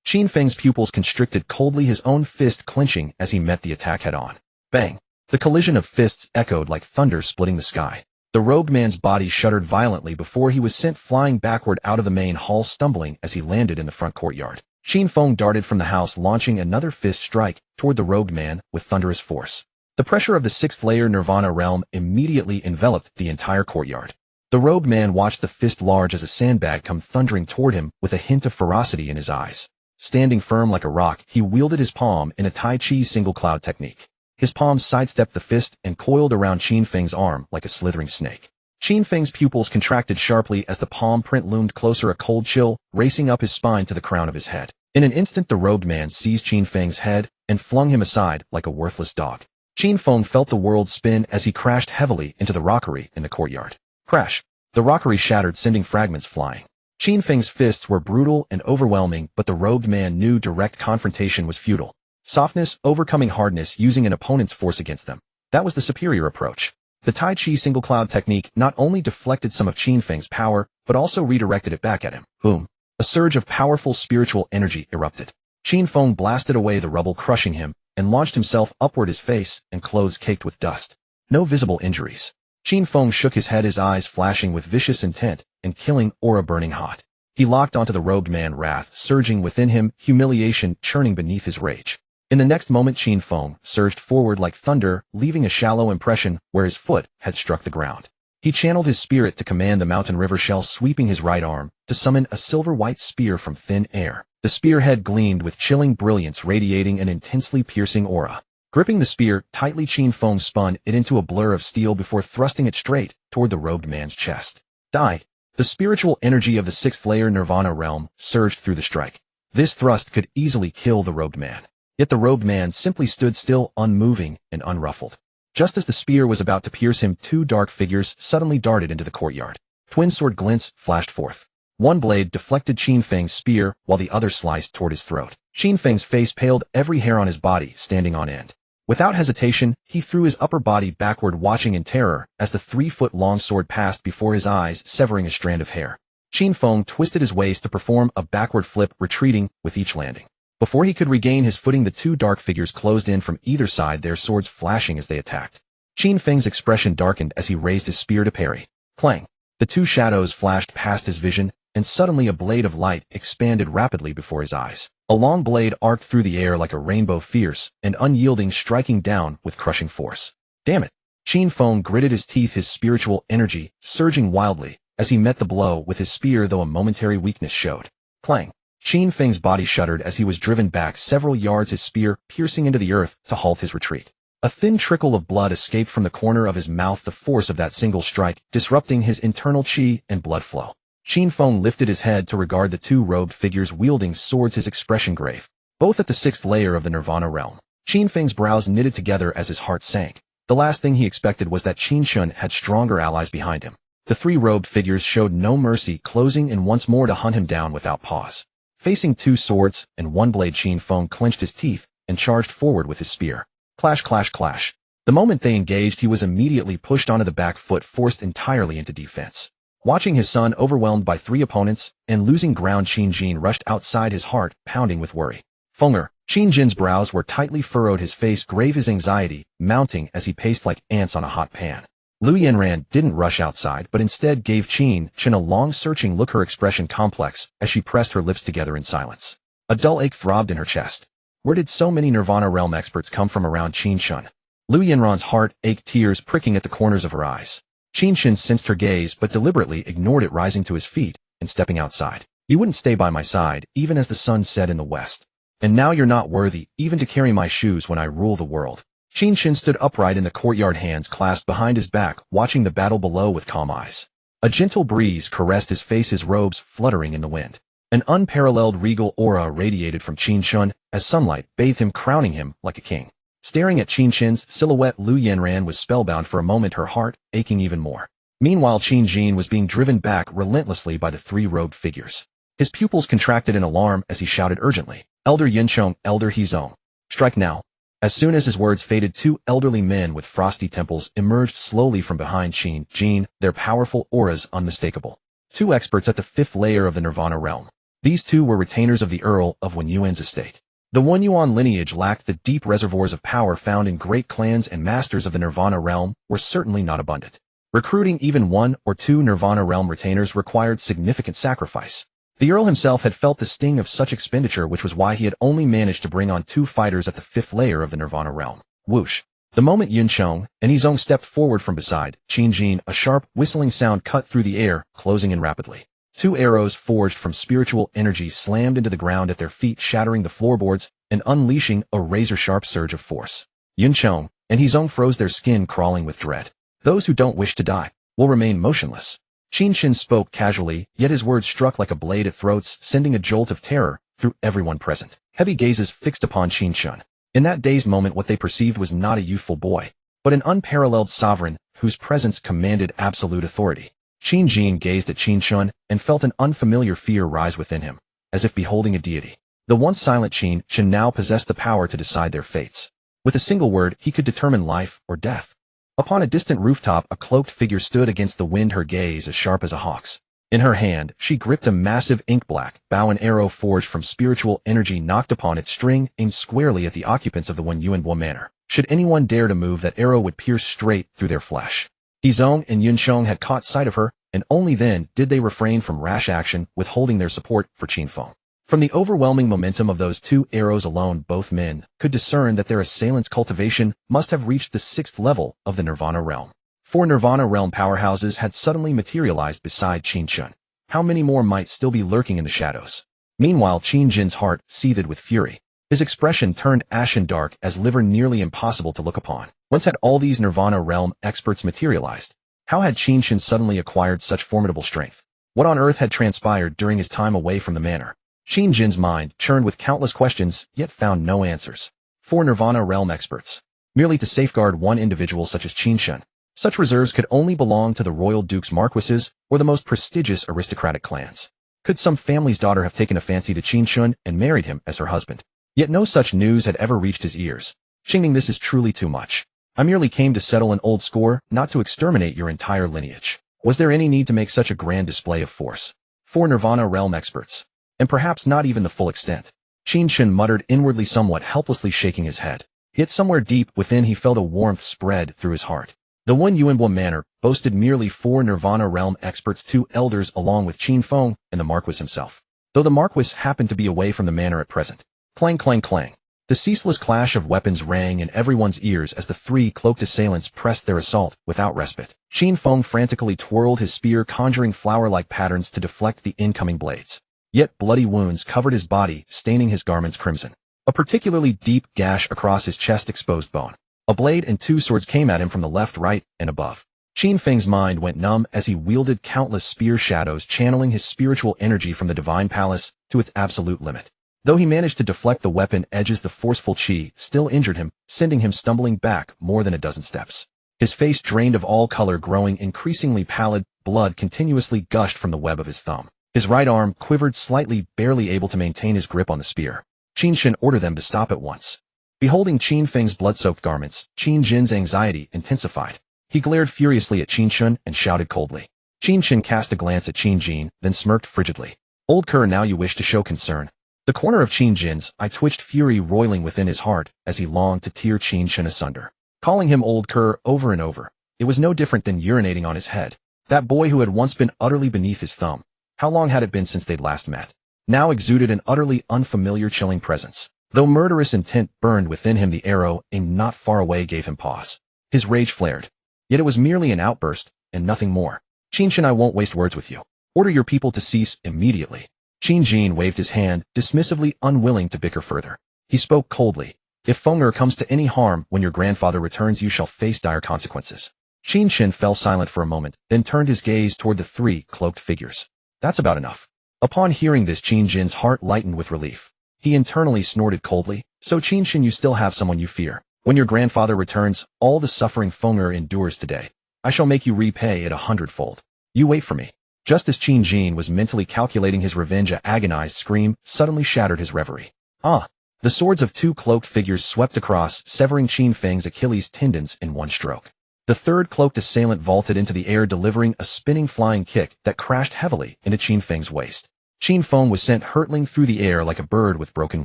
Speaker 1: Qin Feng's pupils constricted coldly, his own fist clenching as he met the attack head-on. Bang! The collision of fists echoed like thunder, splitting the sky. The robed man's body shuddered violently before he was sent flying backward out of the main hall, stumbling as he landed in the front courtyard. Qin Feng darted from the house, launching another fist strike toward the robed man with thunderous force. The pressure of the 6th layer Nirvana realm immediately enveloped the entire courtyard. The robed man watched the fist, large as a sandbag, come thundering toward him with a hint of ferocity in his eyes. Standing firm like a rock, he wielded his palm in a Tai Chi single cloud technique. His palm sidestepped the fist and coiled around Qin Feng's arm like a slithering snake. Qin Feng's pupils contracted sharply as the palm print loomed closer, a cold chill racing up his spine to the crown of his head. In an instant, the robed man seized Qin Feng's head and flung him aside like a worthless dog. Qin Feng felt the world spin as he crashed heavily into the rockery in the courtyard. Crash! The rockery shattered, sending fragments flying. Qin Feng's fists were brutal and overwhelming, but the robed man knew direct confrontation was futile. Softness overcoming hardness, using an opponent's force against them. That was the superior approach. The Tai Chi single cloud technique not only deflected some of Qin Feng's power, but also redirected it back at him. Boom! A surge of powerful spiritual energy erupted. Qin Feng blasted away the rubble, crushing him, and launched himself upward, his face and clothes caked with dust. No visible injuries. Qin Feng shook his head, his eyes flashing with vicious intent and killing aura burning hot. He locked onto the robed man, wrath surging within him, humiliation churning beneath his rage. In the next moment, Qin Feng surged forward like thunder, leaving a shallow impression where his foot had struck the ground. He channeled his spirit to command the mountain river shell, sweeping his right arm to summon a silver-white spear from thin air. The spearhead gleamed with chilling brilliance, radiating an intensely piercing aura. Gripping the spear tightly, Qin Feng spun it into a blur of steel before thrusting it straight toward the robed man's chest. Die! The spiritual energy of the 6th layer Nirvana realm surged through the strike. This thrust could easily kill the robed man. Yet the robed man simply stood still, unmoving and unruffled. Just as the spear was about to pierce him, 2 dark figures suddenly darted into the courtyard. Twin sword glints flashed forth. One blade deflected Qin Feng's spear, while the other sliced toward his throat. Qin Feng's face paled, every hair on his body standing on end. Without hesitation, he threw his upper body backward, watching in terror as the 3-foot-long sword passed before his eyes, severing a strand of hair. Qin Feng twisted his waist to perform a backward flip, retreating with each landing. Before he could regain his footing, the two dark figures closed in from either side, their swords flashing as they attacked. Qin Feng's expression darkened as he raised his spear to parry. Clang! The two shadows flashed past his vision, and suddenly a blade of light expanded rapidly before his eyes. A long blade arced through the air like a rainbow, fierce and unyielding, striking down with crushing force. Damn it! Qin Feng gritted his teeth, his spiritual energy surging wildly as he met the blow with his spear, though a momentary weakness showed. Clang! Qin Feng's body shuddered as he was driven back several yards, his spear piercing into the earth to halt his retreat. A thin trickle of blood escaped from the corner of his mouth, the force of that single strike disrupting his internal qi and blood flow. Qin Feng lifted his head to regard the two robed figures wielding swords, his expression grave. Both at the 6th layer of the Nirvana realm. Qin Feng's brows knitted together as his heart sank. The last thing he expected was that Qin Chen had stronger allies behind him. The three robed figures showed no mercy, closing in once more to hunt him down without pause. Facing two swords and one blade, Qin Feng clenched his teeth and charged forward with his spear. Clash, clash, clash. The moment they engaged, he was immediately pushed onto the back foot, forced entirely into defense. Watching his son overwhelmed by three opponents and losing ground, Qin Jin rushed outside, his heart pounding with worry. Fenger. Qin Jin's brows were tightly furrowed, his face grave, his anxiety mounting as he paced like ants on a hot pan. Lu Yanran didn't rush outside, but instead gave Qin Chen a long, searching look, her expression complex as she pressed her lips together in silence. A dull ache throbbed in her chest. Where did so many Nirvana realm experts come from around Qin Chen? Lu Yanran's heart ached, tears pricking at the corners of her eyes. Qin Chen sensed her gaze but deliberately ignored it, rising to his feet and stepping outside. You wouldn't stay by my side, even as the sun set in the west. And now you're not worthy even to carry my shoes when I rule the world. Qin Chen stood upright in the courtyard, hands clasped behind his back, watching the battle below with calm eyes. A gentle breeze caressed his face, his robes fluttering in the wind. An unparalleled regal aura radiated from Qin Chen as sunlight bathed him, crowning him like a king. Staring at Qin Chen's silhouette, Lu Yanran was spellbound for a moment, her heart aching even more. Meanwhile, Qin Jin was being driven back relentlessly by the three robed figures. His pupils contracted in alarm as he shouted urgently, "Elder Yinchong, Elder Hizong, strike now." As soon as his words faded, two elderly men with frosty temples emerged slowly from behind Qin Jin, their powerful auras unmistakable. Two experts at the 5th layer of the Nirvana realm. These two were retainers of the Earl of Wenyuan's estate. The Wenyuan lineage lacked the deep reservoirs of power found in great clans, and masters of the Nirvana realm were certainly not abundant. Recruiting even one or two Nirvana realm retainers required significant sacrifice. The Earl himself had felt the sting of such expenditure, which was why he had only managed to bring on two fighters at the 5th layer of the Nirvana realm. Whoosh! The moment Yunchong and Hizong stepped forward from beside Qin Jin, a sharp, whistling sound cut through the air, closing in rapidly. Two arrows forged from spiritual energy slammed into the ground at their feet, shattering the floorboards and unleashing a razor-sharp surge of force. Yunchong and Hizong froze, their skin crawling with dread. Those who don't wish to die will remain motionless. Qin Chen spoke casually, yet his words struck like a blade at throats, sending a jolt of terror through everyone present. Heavy gazes fixed upon Qin Chen. In that dazed moment, what they perceived was not a youthful boy, but an unparalleled sovereign whose presence commanded absolute authority. Qin Jin gazed at Qin Chen and felt an unfamiliar fear rise within him, as if beholding a deity. The once silent Qin Chen now possessed the power to decide their fates. With a single word, he could determine life or death. Upon a distant rooftop, a cloaked figure stood against the wind, her gaze as sharp as a hawk's. In her hand, she gripped a massive ink-black bow, an arrow forged from spiritual energy knocked upon its string, aimed squarely at the occupants of the Wenyuan manor. Should anyone dare to move, that arrow would pierce straight through their flesh. Hizong and Yunchong had caught sight of her, and only then did they refrain from rash action, withholding their support for Qin Feng. From the overwhelming momentum of those two arrows alone, both men could discern that their assailants' cultivation must have reached the 6th level of the Nirvana realm. 4 Nirvana realm powerhouses had suddenly materialized beside Qin Chen. How many more might still be lurking in the shadows? Meanwhile, Qin Jin's heart seethed with fury. His expression turned ashen dark as liver nearly impossible to look upon. Whence had all these Nirvana realm experts materialized? How had Qin Chen suddenly acquired such formidable strength? What on earth had transpired during his time away from the manor? Qin Jin's mind churned with countless questions, yet found no answers. 4 Nirvana realm experts. Merely to safeguard one individual such as Qin Chen. Such reserves could only belong to the royal dukes, marquises, or the most prestigious aristocratic clans. Could some family's daughter have taken a fancy to Qin Chen and married him as her husband? Yet no such news had ever reached his ears. Xingming, this is truly too much. I merely came to settle an old score, not to exterminate your entire lineage. Was there any need to make such a grand display of force? 4 Nirvana realm experts. And perhaps not even the full extent. Qin Chen muttered inwardly, somewhat helplessly shaking his head. Yet somewhere deep within he felt a warmth spread through his heart. The Wen Yuanbo manor boasted merely 4 Nirvana realm experts, 2 elders along with Qin Feng and the Marquis himself. Though the Marquis happened to be away from the manor at present. Clang clang clang. The ceaseless clash of weapons rang in everyone's ears as the 3 cloaked assailants pressed their assault without respite. Qin Feng frantically twirled his spear, conjuring flower-like patterns to deflect the incoming blades. Yet bloody wounds covered his body, staining his garments crimson. A particularly deep gash across his chest exposed bone. A blade and 2 swords came at him from the left, right, and above. Qin Feng's mind went numb as he wielded countless spear shadows, channeling his spiritual energy from the divine palace to its absolute limit. Though he managed to deflect the weapon edges, the forceful qi still injured him, sending him stumbling back more than a dozen steps. His face drained of all color, growing increasingly pallid, blood continuously gushed from the web of his thumb. His right arm quivered slightly, barely able to maintain his grip on the spear. Qin Chen ordered them to stop at once. Beholding Qin Feng's blood-soaked garments, Qin Jin's anxiety intensified. He glared furiously at Qin Chen and shouted coldly. Qin Chen cast a glance at Qin Jin, then smirked frigidly. Old cur, now you wish to show concern. The corner of Qin Jin's eye twitched, fury roiling within his heart as he longed to tear Qin Chen asunder. Calling him old cur over and over, it was no different than urinating on his head. That boy who had once been utterly beneath his thumb, how long had it been since they'd last met, now exuded an utterly unfamiliar, chilling presence. Though murderous intent burned within him, the arrow aimed not far away gave him pause. His rage flared. Yet it was merely an outburst, and nothing more. Qin Chen, I won't waste words with you. Order your people to cease immediately. Qin Jin waved his hand, dismissively, unwilling to bicker further. He spoke coldly. If Feng'er comes to any harm when your grandfather returns, you shall face dire consequences. Qin Chen fell silent for a moment, then turned his gaze toward the 3 cloaked figures. That's about enough. Upon hearing this, Qin Jin's heart lightened with relief. He internally snorted coldly. So Qin Chen, you still have someone you fear. When your grandfather returns, all the suffering Feng'er endures today, I shall make you repay it 100-fold. You wait for me. Just as Qin Jin was mentally calculating his revenge, an agonized scream suddenly shattered his reverie. Ah! The swords of 2 cloaked figures swept across, severing Qin Feng's Achilles tendons in one stroke. The 3rd cloaked assailant vaulted into the air, delivering a spinning flying kick that crashed heavily into Qin Feng's waist. Qin Feng was sent hurtling through the air like a bird with broken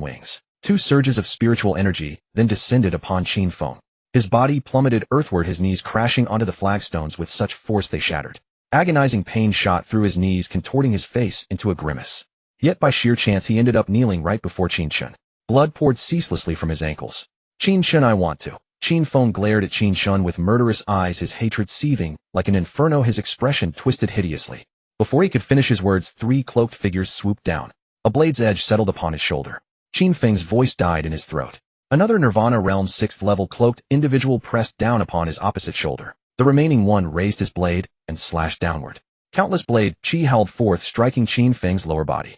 Speaker 1: wings. 2 surges of spiritual energy then descended upon Qin Feng. His body plummeted earthward, his knees crashing onto the flagstones with such force they shattered. Agonizing pain shot through his knees, contorting his face into a grimace. Yet by sheer chance he ended up kneeling right before Qin Chen. Blood poured ceaselessly from his ankles. Qin Chen, I want to. Qin Feng glared at Qin Chen with murderous eyes, his hatred seething like an inferno, his expression twisted hideously. Before he could finish his words, 3 cloaked figures swooped down. A blade's edge settled upon his shoulder. Qin Feng's voice died in his throat. Another Nirvana Realm 6th level cloaked individual pressed down upon his opposite shoulder. The remaining one raised his blade and slashed downward. Countless blade chi howled forth, striking Qin Feng's lower body.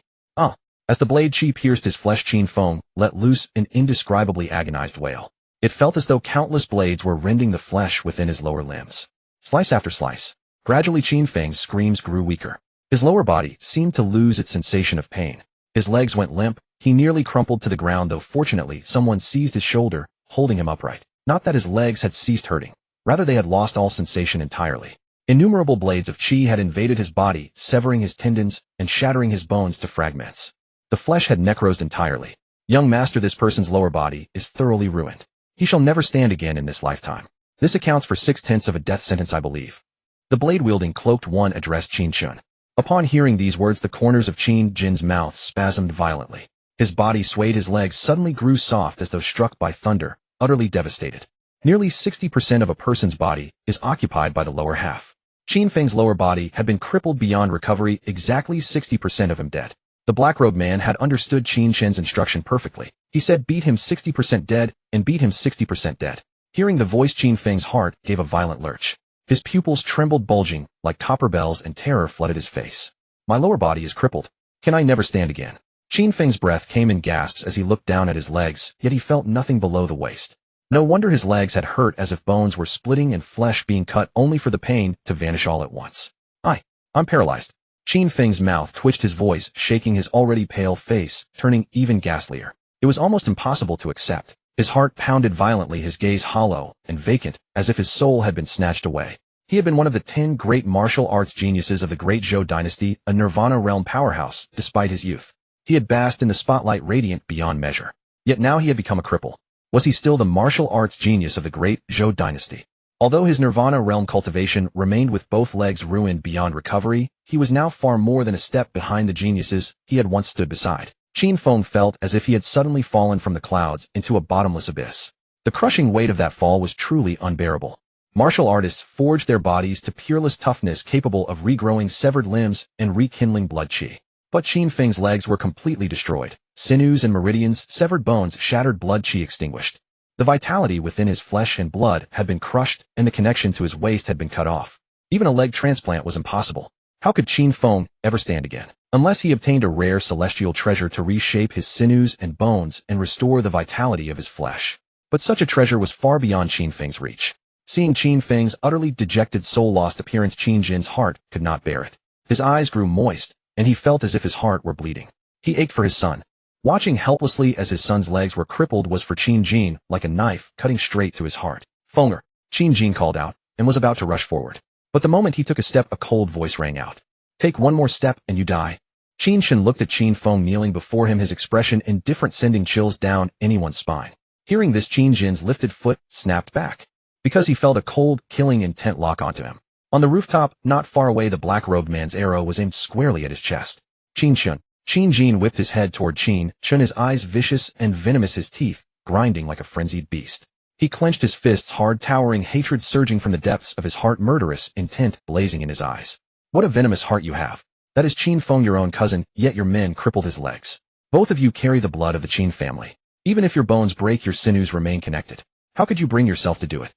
Speaker 1: As the blade chi pierced his flesh, Qin Feng let loose an indescribably agonized wail. It felt as though countless blades were rending the flesh within his lower limbs. Slice after slice. Gradually Qin Feng's screams grew weaker. His lower body seemed to lose its sensation of pain. His legs went limp. He nearly crumpled to the ground, though fortunately someone seized his shoulder, holding him upright. Not that his legs had ceased hurting. Rather, they had lost all sensation entirely. Innumerable blades of chi had invaded his body, severing his tendons and shattering his bones to fragments. The flesh had necrosed entirely. Young master, this person's lower body is thoroughly ruined. He shall never stand again in this lifetime. This accounts for 6/10 of a death sentence, I believe. The blade-wielding cloaked one addressed Qin Chen. Upon hearing these words, the corners of Qin Jin's mouth spasmed violently. His body swayed, his legs suddenly grew soft as though struck by thunder, utterly devastated. Nearly 60% of a person's body is occupied by the lower half. Qin Feng's lower body had been crippled beyond recovery, exactly 60% of him dead. The black-robed man had understood Qin Chen's instruction perfectly. He said beat him 60% dead, and beat him 60% dead. Hearing the voice, Qin Feng's heart gave a violent lurch. His pupils trembled, bulging like copper bells, and terror flooded his face. My lower body is crippled. Can I never stand again? Qin Feng's breath came in gasps as he looked down at his legs, yet he felt nothing below the waist. No wonder his legs had hurt, as if bones were splitting and flesh being cut, only for the pain to vanish all at once. I'm paralyzed. Qin Feng's mouth twitched, his voice shaking, his already pale face turning even ghastlier. It was almost impossible to accept. His heart pounded violently, his gaze hollow and vacant, as if his soul had been snatched away. He had been one of the 10 great martial arts geniuses of the Great Zhou dynasty, a Nirvana realm powerhouse, despite his youth. He had basked in the spotlight radiant beyond measure. Yet now he had become a cripple. Was he still the martial arts genius of the Great Zhou dynasty? Although his Nirvana realm cultivation remained with both legs ruined beyond recovery, he was now far more than a step behind the geniuses he had once stood beside. Qin Feng felt as if he had suddenly fallen from the clouds into a bottomless abyss. The crushing weight of that fall was truly unbearable. Martial artists forged their bodies to peerless toughness capable of regrowing severed limbs and rekindling blood qi. But Qin Feng's legs were completely destroyed. Sinews and meridians, severed bones, shattered blood qi extinguished. The vitality within his flesh and blood had been crushed, and the connection to his waist had been cut off. Even a leg transplant was impossible. How could Qin Feng ever stand again? Unless he obtained a rare celestial treasure to reshape his sinews and bones and restore the vitality of his flesh. But such a treasure was far beyond Qin Feng's reach. Seeing Qin Feng's utterly dejected soul-lost appearance, Qin Jin's heart could not bear it. His eyes grew moist, and he felt as if his heart were bleeding. He ached for his son. Watching helplessly as his son's legs were crippled was for Qin Jin like a knife cutting straight to his heart. "Fenger," Qin Jin called out, and was about to rush forward. But the moment he took a step, a cold voice rang out. "Take one more step and you die." Qin Chen looked at Qin Feng kneeling before him, his expression indifferent, sending chills down anyone's spine. Hearing this, Qin Jin's lifted foot snapped back, because he felt a cold, killing intent lock onto him. On the rooftop, not far away, the black-robed man's arrow was aimed squarely at his chest. "Qin Chen." Qin Jin whipped his head toward Qin Chen, his eyes vicious and venomous, his teeth grinding like a frenzied beast. He clenched his fists hard, towering hatred surging from the depths of his heart, murderous intent blazing in his eyes. "What a venomous heart you have. That is Qin Feng, your own cousin, yet your men crippled his legs. Both of you carry the blood of the Qin family. Even if your bones break, your sinews remain connected. How could you bring yourself to do it?"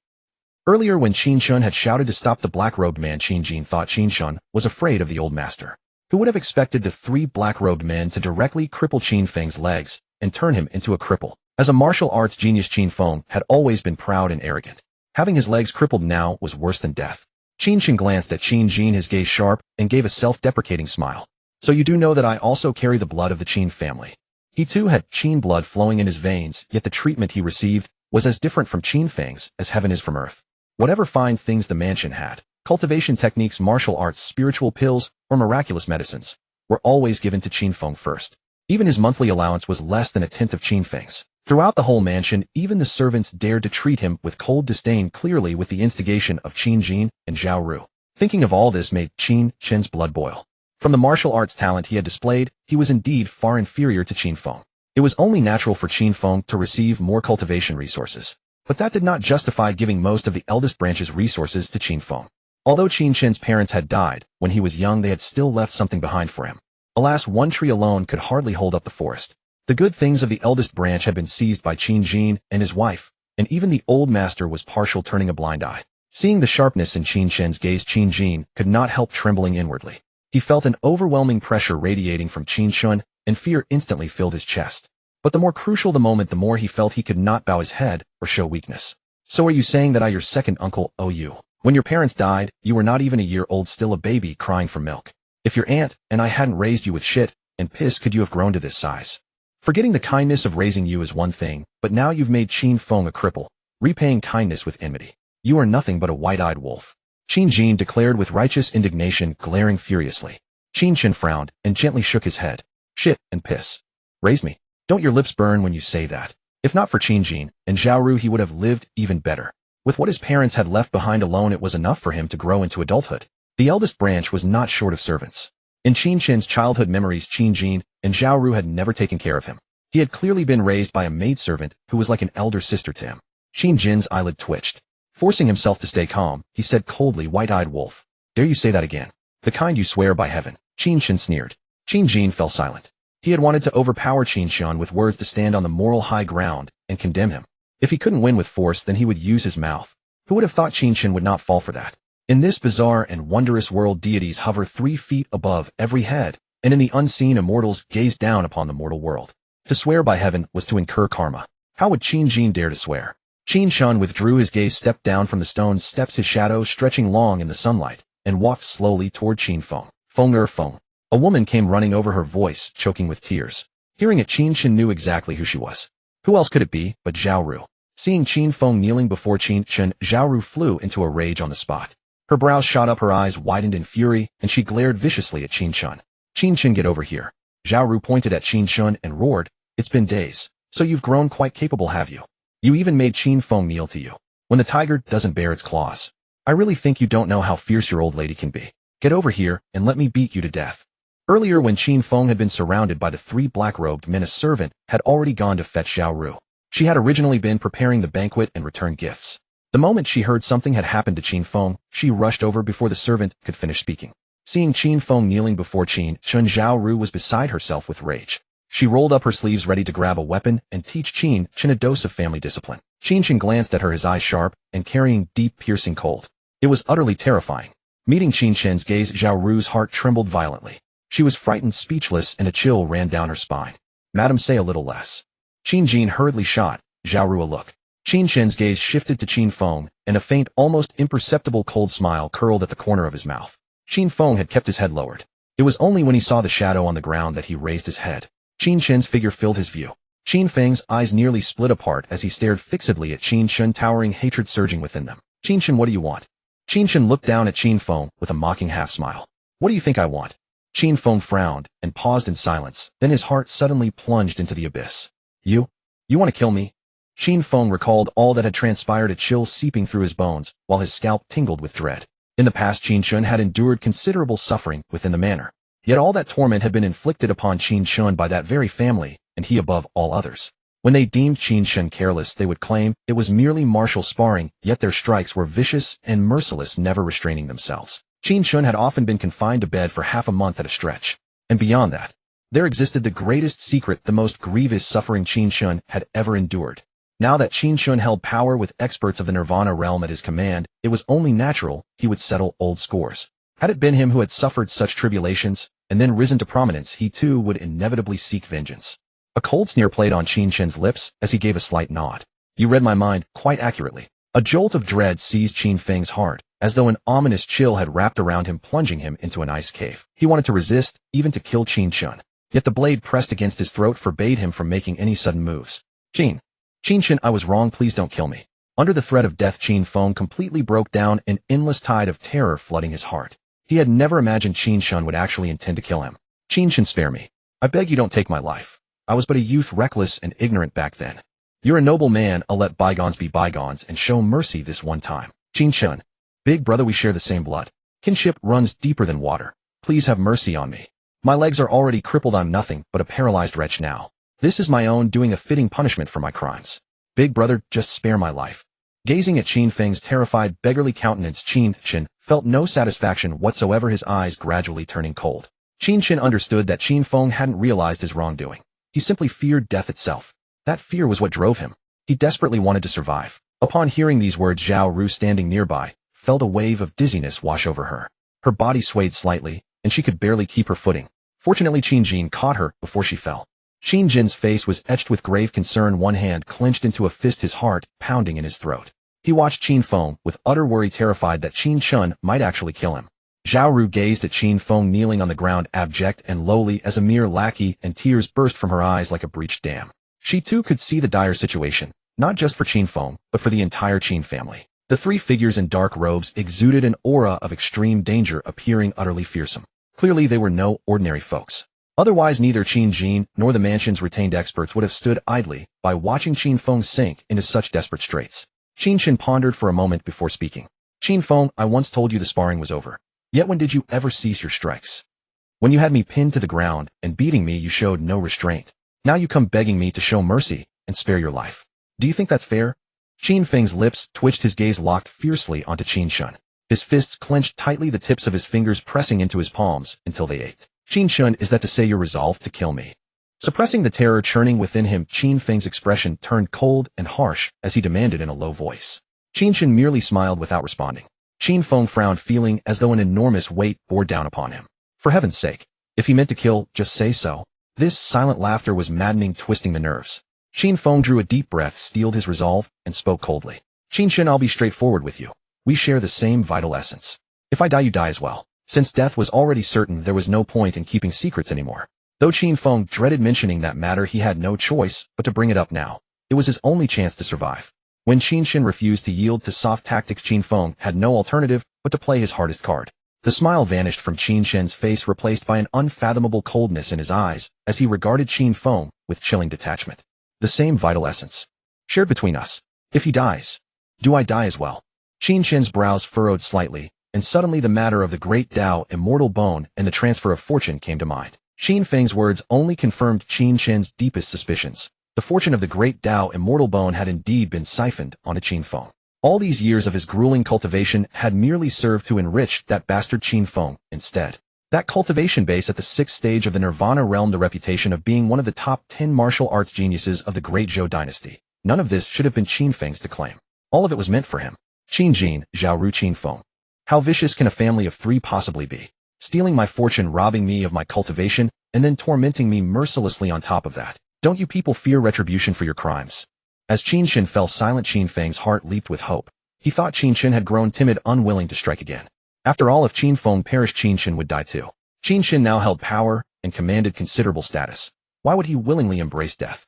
Speaker 1: Earlier, when Qin Chen had shouted to stop the black-robed man, Qin Jin thought Qin Chen was afraid of the old master. Who would have expected the three black-robed men to directly cripple Qin Feng's legs and turn him into a cripple? As a martial arts genius, Qin Feng had always been proud and arrogant. Having his legs crippled now was worse than death. Qin Chen glanced at Qin Jin, his gaze sharp, and gave a self-deprecating smile. "So you do know that I also carry the blood of the Qin family." He too had Qin blood flowing in his veins, yet the treatment he received was as different from Qin Feng's as heaven is from earth. Whatever fine things the mansion had, cultivation techniques, martial arts, spiritual pills, or miraculous medicines, were always given to Qin Feng first. Even his monthly allowance was less than a tenth of Qin Feng's. Throughout the whole mansion, even the servants dared to treat him with cold disdain, clearly with the instigation of Qin Jin and Zhao Ru. Thinking of all this made Qin Chen's blood boil. From the martial arts talent he had displayed, he was indeed far inferior to Qin Feng. It was only natural for Qin Feng to receive more cultivation resources. But that did not justify giving most of the eldest branch's resources to Qin Feng. Although Qin Chen's parents had died when he was young, they had still left something behind for him. Alas, one tree alone could hardly hold up the forest. The good things of the eldest branch had been seized by Qin Jin and his wife, and even the old master was partial, turning a blind eye. Seeing the sharpness in Qin Chen's gaze, Qin Jin could not help trembling inwardly. He felt an overwhelming pressure radiating from Qin Chen, and fear instantly filled his chest. But the more crucial the moment, the more he felt he could not bow his head or show weakness. "So are you saying that I, your second uncle, owe you? When your parents died, you were not even a year old, still a baby crying for milk. If your aunt and I hadn't raised you with shit and piss, could you have grown to this size? Forgetting the kindness of raising you is one thing, but now you've made Qin Feng a cripple, repaying kindness with enmity. You are nothing but a white-eyed wolf," Qin Jin declared with righteous indignation, glaring furiously. Qin Chen frowned and gently shook his head. "Shit and piss. Raised me. Don't your lips burn when you say that? If not for Qin Jin and Zhao Ru, he would have lived even better. With what his parents had left behind alone, it was enough for him to grow into adulthood. The eldest branch was not short of servants. In Qin Chen's childhood memories, Qin Jin and Zhao Ru had never taken care of him. He had clearly been raised by a maidservant who was like an elder sister to him. Qin Jin's eyelid twitched. Forcing himself to stay calm, he said coldly, "White-eyed wolf. Dare you say that again? The kind you swear by heaven." Qin Chen sneered. Qin Jin fell silent. He had wanted to overpower Qin Chen with words, to stand on the moral high ground and condemn him. If he couldn't win with force, then he would use his mouth. Who would have thought Qin Chen would not fall for that? In this bizarre and wondrous world, deities hover 3 feet above every head, and in the unseen, immortals gaze down upon the mortal world. To swear by heaven was to incur karma. How would Qin Jin dare to swear? Qin Chen withdrew his gaze, stepped down from the stone steps, his shadow stretching long in the sunlight, and walked slowly toward Qin Feng. Feng. A woman came running over, her voice choking with tears. Hearing it, Qin Chen knew exactly who she was. Who else could it be but Zhao Ru? Seeing Qin Feng kneeling before Qin Chen, Zhao Ru flew into a rage on the spot. Her brows shot up, her eyes widened in fury, and she glared viciously at Qin Chen. Qin Chen, get over here. Zhao Ru pointed at Qin Chen and roared, it's been days. So you've grown quite capable, have you? You even made Qin Feng kneel to you. When the tiger doesn't bare its claws. I really think you don't know how fierce your old lady can be. Get over here and let me beat you to death. Earlier, when Qin Feng had been surrounded by the 3 black-robed men, a servant had already gone to fetch Zhao Ru. She had originally been preparing the banquet and return gifts. The moment she heard something had happened to Qin Feng, she rushed over before the servant could finish speaking. Seeing Qin Feng kneeling before Qin Chen, Zhao Ru was beside herself with rage. She rolled up her sleeves ready to grab a weapon and teach Qin Chen a dose of family discipline. Qin Chen glanced at her, his eyes sharp and carrying deep, piercing cold. It was utterly terrifying. Meeting Qin Chen's gaze, Zhao Ru's heart trembled violently. She was frightened, speechless, and a chill ran down her spine. Madam, say a little less. Qin Jin hurriedly shot Zhao Ru a look. Qin Chen's gaze shifted to Qin Feng, and a faint, almost imperceptible cold smile curled at the corner of his mouth. Qin Feng had kept his head lowered. It was only when he saw the shadow on the ground that he raised his head. Qin Chen's figure filled his view. Qin Feng's eyes nearly split apart as he stared fixedly at Qin Chen, towering hatred surging within them. Qin Chen, what do you want? Qin Chen looked down at Qin Feng with a mocking half-smile. What do you think I want? Qin Feng frowned and paused in silence, then his heart suddenly plunged into the abyss. You want to kill me? Qin Feng recalled all that had transpired, a chill seeping through his bones, while his scalp tingled with dread. In the past, Qin Chen had endured considerable suffering within the manor. Yet all that torment had been inflicted upon Qin Chen by that very family, and he above all others. When they deemed Qin Chen careless, they would claim it was merely martial sparring, yet their strikes were vicious and merciless, never restraining themselves. Qin Chen had often been confined to bed for half a month at a stretch. And beyond that, there existed the greatest secret, the most grievous suffering Qin Chen had ever endured. Now that Qin Chen held power with experts of the Nirvana realm at his command, it was only natural he would settle old scores. Had it been him who had suffered such tribulations, and then risen to prominence, he too would inevitably seek vengeance. A cold sneer played on Qin Chen's lips as he gave a slight nod. You read my mind quite accurately. A jolt of dread seized Qin Feng's heart, as though an ominous chill had wrapped around him, plunging him into an ice cave. He wanted to resist, even to kill Qin Chen. Yet the blade pressed against his throat forbade him from making any sudden moves. Qin Chen, I was wrong, please don't kill me. Under the threat of death, Qin Feng completely broke down, an endless tide of terror flooding his heart. He had never imagined Qin Chen would actually intend to kill him. Qin Chen, spare me. I beg you, don't take my life. I was but a youth, reckless and ignorant back then. You're a noble man, I'll let bygones be bygones and show mercy this one time. Qin Chen, big brother, we share the same blood. Kinship runs deeper than water. Please have mercy on me. My legs are already crippled, I'm nothing but a paralyzed wretch now. This is my own doing, a fitting punishment for my crimes. Big brother, just spare my life. Gazing at Qin Feng's terrified, beggarly countenance, Qin Chen felt no satisfaction whatsoever, his eyes gradually turning cold. Qin Chen understood that Qin Feng hadn't realized his wrongdoing. He simply feared death itself. That fear was what drove him. He desperately wanted to survive. Upon hearing these words, Zhao Ru, standing nearby, felt a wave of dizziness wash over her. Her body swayed slightly, and she could barely keep her footing. Fortunately, Qin Jin caught her before she fell. Qin Jin's face was etched with grave concern, one hand clenched into a fist, his heart pounding in his throat. He watched Qin Feng with utter worry, terrified that Qin Chen might actually kill him. Zhao Ru gazed at Qin Feng kneeling on the ground, abject and lowly as a mere lackey, and tears burst from her eyes like a breached dam. She too could see the dire situation, not just for Qin Feng, but for the entire Qin family. The 3 figures in dark robes exuded an aura of extreme danger, appearing utterly fearsome. Clearly they were no ordinary folks. Otherwise, neither Qin Jin nor the mansion's retained experts would have stood idly by watching Qin Feng sink into such desperate straits. Qin Chen pondered for a moment before speaking. Qin Feng, I once told you the sparring was over. Yet when did you ever cease your strikes? When you had me pinned to the ground and beating me, you showed no restraint. Now you come begging me to show mercy and spare your life. Do you think that's fair? Qin Feng's lips twitched, his gaze locked fiercely onto Qin Chen. His fists clenched tightly, the tips of his fingers pressing into his palms until they ached. Qin Chen, is that to say you're resolved to kill me? Suppressing the terror churning within him, Qin Feng's expression turned cold and harsh as he demanded in a low voice. Qin Chen merely smiled without responding. Qin Feng frowned, feeling as though an enormous weight bore down upon him. For heaven's sake, if he meant to kill, just say so. This silent laughter was maddening, twisting the nerves. Qin Feng drew a deep breath, steeled his resolve, and spoke coldly. Qin Chen, I'll be straightforward with you. We share the same vital essence. If I die, you die as well. Since death was already certain, there was no point in keeping secrets anymore. Though Qin Feng dreaded mentioning that matter, he had no choice but to bring it up now. It was his only chance to survive. When Qin Chen refused to yield to soft tactics, Qin Feng had no alternative but to play his hardest card. The smile vanished from Qin Chen's face, replaced by an unfathomable coldness in his eyes as he regarded Qin Feng with chilling detachment. The same vital essence, shared between us. If he dies, do I die as well? Qin Chen's brows furrowed slightly, and suddenly the matter of the great Tao Immortal Bone and the transfer of fortune came to mind. Qin Feng's words only confirmed Qin Chen's deepest suspicions. The fortune of the great Tao Immortal Bone had indeed been siphoned onto Qin Feng. All these years of his grueling cultivation had merely served to enrich that bastard Qin Feng instead. That cultivation base at the 6th stage of the Nirvana realm, the reputation of being one of the top 10 martial arts geniuses of the great Zhou dynasty. None of this should have been Qin Feng's to claim. All of it was meant for him. Qin Jin, Zhaoru Qin Feng. How vicious can a family of 3 possibly be? Stealing my fortune, robbing me of my cultivation, and then tormenting me mercilessly on top of that. Don't you people fear retribution for your crimes? As Qin Chen fell silent, Qin Feng's heart leaped with hope. He thought Qin Chen had grown timid, unwilling to strike again. After all, if Qin Feng perished, Qin Chen would die too. Qin Chen now held power and commanded considerable status. Why would he willingly embrace death?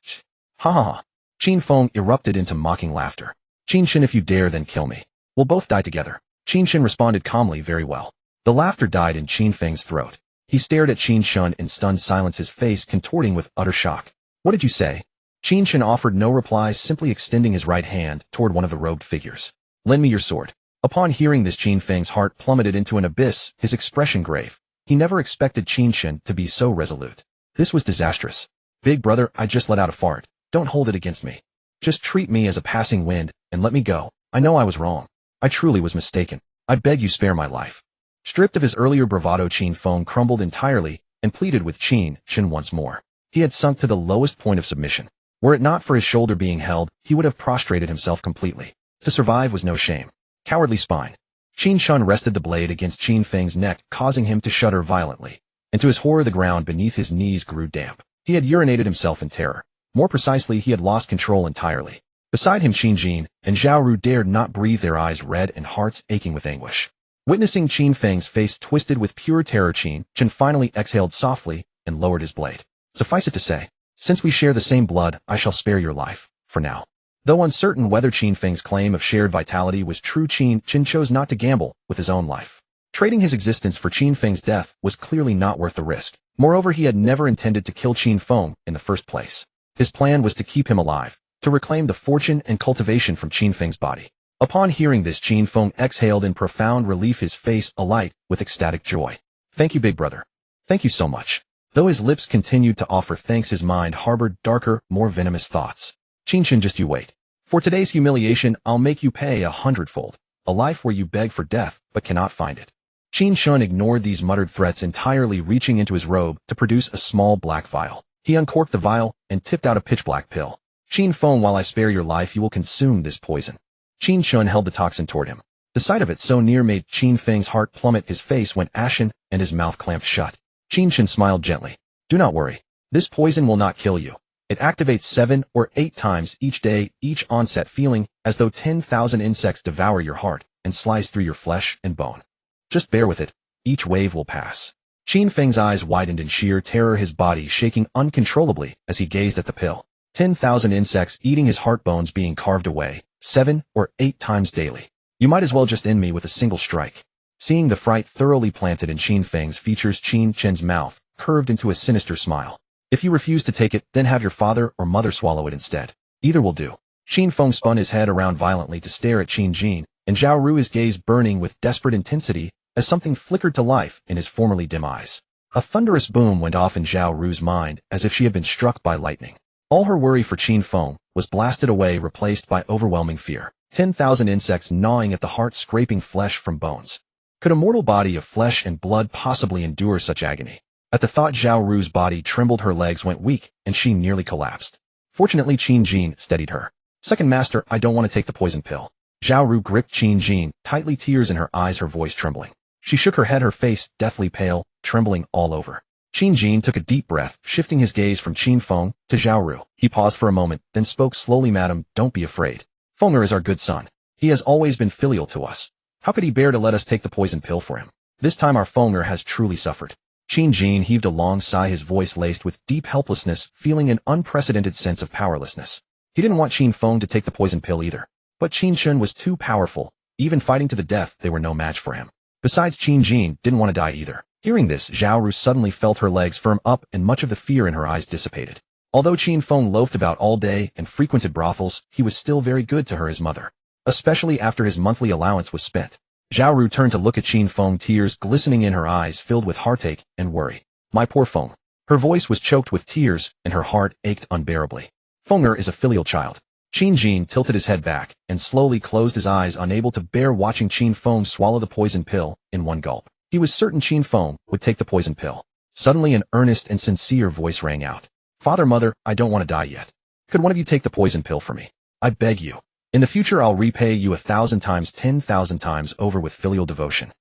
Speaker 1: Ha ha ha. Qin Feng erupted into mocking laughter. Qin Chen, if you dare, then kill me. We'll both die together. Qin Chen responded calmly, very well. The laughter died in Qin Feng's throat. He stared at Qin Chen in stunned silence, his face contorting with utter shock. What did you say? Qin Chen offered no reply, simply extending his right hand toward one of the robed figures. Lend me your sword. Upon hearing this, Qin Feng's heart plummeted into an abyss, his expression grave. He never expected Qin Chen to be so resolute. This was disastrous. Big brother, I just let out a fart. Don't hold it against me. Just treat me as a passing wind, and let me go. I know I was wrong. I truly was mistaken. I beg you, spare my life. Stripped of his earlier bravado, Qin Feng crumbled entirely and pleaded with Qin Chen once more. He had sunk to the lowest point of submission. Were it not for his shoulder being held, he would have prostrated himself completely. To survive was no shame. Cowardly spine. Qin Chen rested the blade against Qin Feng's neck, causing him to shudder violently. And to his horror, the ground beneath his knees grew damp. He had urinated himself in terror. More precisely, he had lost control entirely. Beside him, Qin Jin and Zhaoru dared not breathe, their eyes red and hearts aching with anguish. Witnessing Qin Feng's face twisted with pure terror, Qin Chen finally exhaled softly and lowered his blade. Suffice it to say, since we share the same blood, I shall spare your life, for now. Though uncertain whether Qin Feng's claim of shared vitality was true, Qin Chen chose not to gamble with his own life. Trading his existence for Qin Feng's death was clearly not worth the risk. Moreover, he had never intended to kill Qin Feng in the first place. His plan was to keep him alive, to reclaim the fortune and cultivation from Qin Feng's body. Upon hearing this, Qin Feng exhaled in profound relief, his face alight with ecstatic joy. Thank you, big brother. Thank you so much. Though his lips continued to offer thanks, his mind harbored darker, more venomous thoughts. Qin Chen, just you wait. For today's humiliation, I'll make you pay 100-fold. A life where you beg for death, but cannot find it. Qin Chen ignored these muttered threats entirely, reaching into his robe to produce a small black vial. He uncorked the vial and tipped out a pitch-black pill. Qin Feng, while I spare your life, you will consume this poison. Qin Chen held the toxin toward him. The sight of it so near made Qin Feng's heart plummet. His face went ashen and his mouth clamped shut. Qin Chen smiled gently. Do not worry. This poison will not kill you. It activates 7 or 8 times each day, each onset feeling as though 10,000 insects devour your heart and slice through your flesh and bone. Just bear with it. Each wave will pass. Qin Feng's eyes widened in sheer terror, his body shaking uncontrollably as he gazed at the pill. 10,000 insects eating his heart bones being carved away, 7 or 8 times daily. You might as well just end me with a single strike. Seeing the fright thoroughly planted in Qin Feng's features, Qin Chen's mouth curved into a sinister smile. If you refuse to take it, then have your father or mother swallow it instead. Either will do. Qin Feng spun his head around violently to stare at Qin Jin, and Zhaoru, his gaze burning with desperate intensity as something flickered to life in his formerly dim eyes. A thunderous boom went off in Zhaoru's mind as if she had been struck by lightning. All her worry for Qin Feng was blasted away, replaced by overwhelming fear. 10,000 insects gnawing at the heart, scraping flesh from bones. Could a mortal body of flesh and blood possibly endure such agony? At the thought, Zhaoru's body trembled, her legs went weak, and she nearly collapsed. Fortunately, Qin Jin steadied her. Second master, I don't want to take the poison pill. Zhaoru gripped Qin Jin tightly, tears in her eyes, her voice trembling. She shook her head, her face deathly pale, trembling all over. Qin Jin took a deep breath, shifting his gaze from Qin Feng to Zhaoru. He paused for a moment, then spoke slowly. Madam, don't be afraid. Fenger is our good son. He has always been filial to us. How could he bear to let us take the poison pill for him? This time our Fenger has truly suffered. Qin Jin heaved a long sigh, his voice laced with deep helplessness, feeling an unprecedented sense of powerlessness. He didn't want Qin Feng to take the poison pill either. But Qin Chen was too powerful, Even fighting to the death, they were no match for him. Besides, Qin Chen didn't want to die either. Hearing this, Zhao Ru suddenly felt her legs firm up and much of the fear in her eyes dissipated. Although Qin Feng loafed about all day and frequented brothels, he was still very good to her, his mother. Especially after his monthly allowance was spent. Zhao Ru turned to look at Qin Feng, tears glistening in her eyes filled with heartache and worry. My poor Feng. Her voice was choked with tears, and her heart ached unbearably. Fenger is a filial child. Qin Chen tilted his head back and slowly closed his eyes, unable to bear watching Qin Feng swallow the poison pill in one gulp. He was certain Qin Feng would take the poison pill. Suddenly an earnest and sincere voice rang out. Father, mother, I don't want to die yet. Could one of you take the poison pill for me? I beg you. In the future I'll repay you 1,000 times 10,000 times over with filial devotion.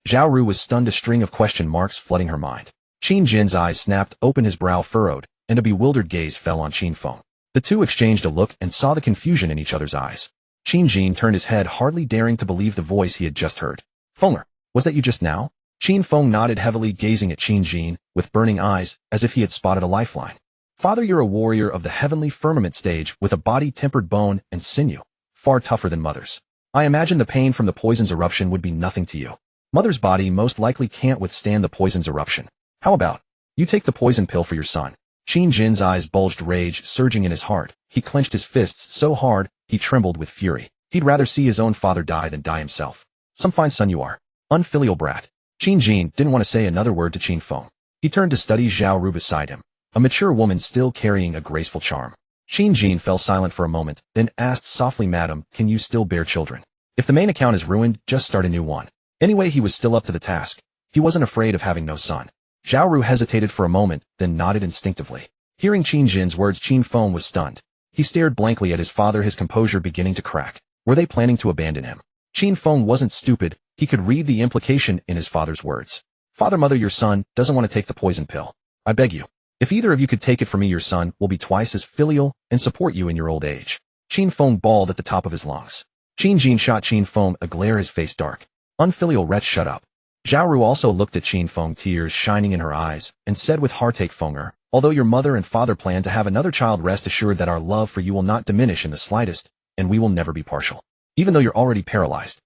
Speaker 1: Zhao Ru was stunned, a string of question marks flooding her mind. Qin Jin's eyes snapped open, his brow furrowed, and a bewildered gaze fell on Qin Feng. The two exchanged a look and saw the confusion in each other's eyes. Qin Jin turned his head, hardly daring to believe the voice he had just heard. Fenger, was that you just now? Qin Feng nodded heavily, gazing at Qin Jin with burning eyes, as if he had spotted a lifeline. Father, you're a warrior of the heavenly firmament stage with a body tempered bone and sinew, far tougher than mother's. I imagine the pain from the poison's eruption would be nothing to you. Mother's body most likely can't withstand the poison's eruption. How about you take the poison pill for your son? Qin Jin's eyes bulged, rage surging in his heart. He clenched his fists so hard, he trembled with fury. He'd rather see his own father die than die himself. Some fine son you are. Unfilial brat. Qin Jin didn't want to say another word to Qin Feng. He turned to study Zhao Ru beside him, a mature woman still carrying a graceful charm. Qin Jin fell silent for a moment, then asked softly, Madam, can you still bear children? If the main account is ruined, just start a new one. Anyway, he was still up to the task. He wasn't afraid of having no son. Zhao Ru hesitated for a moment, then nodded instinctively. Hearing Qin Jin's words, Qin Feng was stunned. He stared blankly at his father, his composure beginning to crack. Were they planning to abandon him? Qin Feng wasn't stupid. He could read the implication in his father's words. Father, mother, your son doesn't want to take the poison pill. I beg you. If either of you could take it for me, your son will be twice as filial and support you in your old age. Qin Feng bawled at the top of his lungs. Qin Jin shot Qin Feng a glare, his face dark. Unfilial wretch, shut up. Zhao Ru also looked at Qin Feng, tears shining in her eyes, and said with heartache, Fenger, although your mother and father plan to have another child, rest assured that our love for you will not diminish in the slightest, and we will never be partial. Even though you're already paralyzed.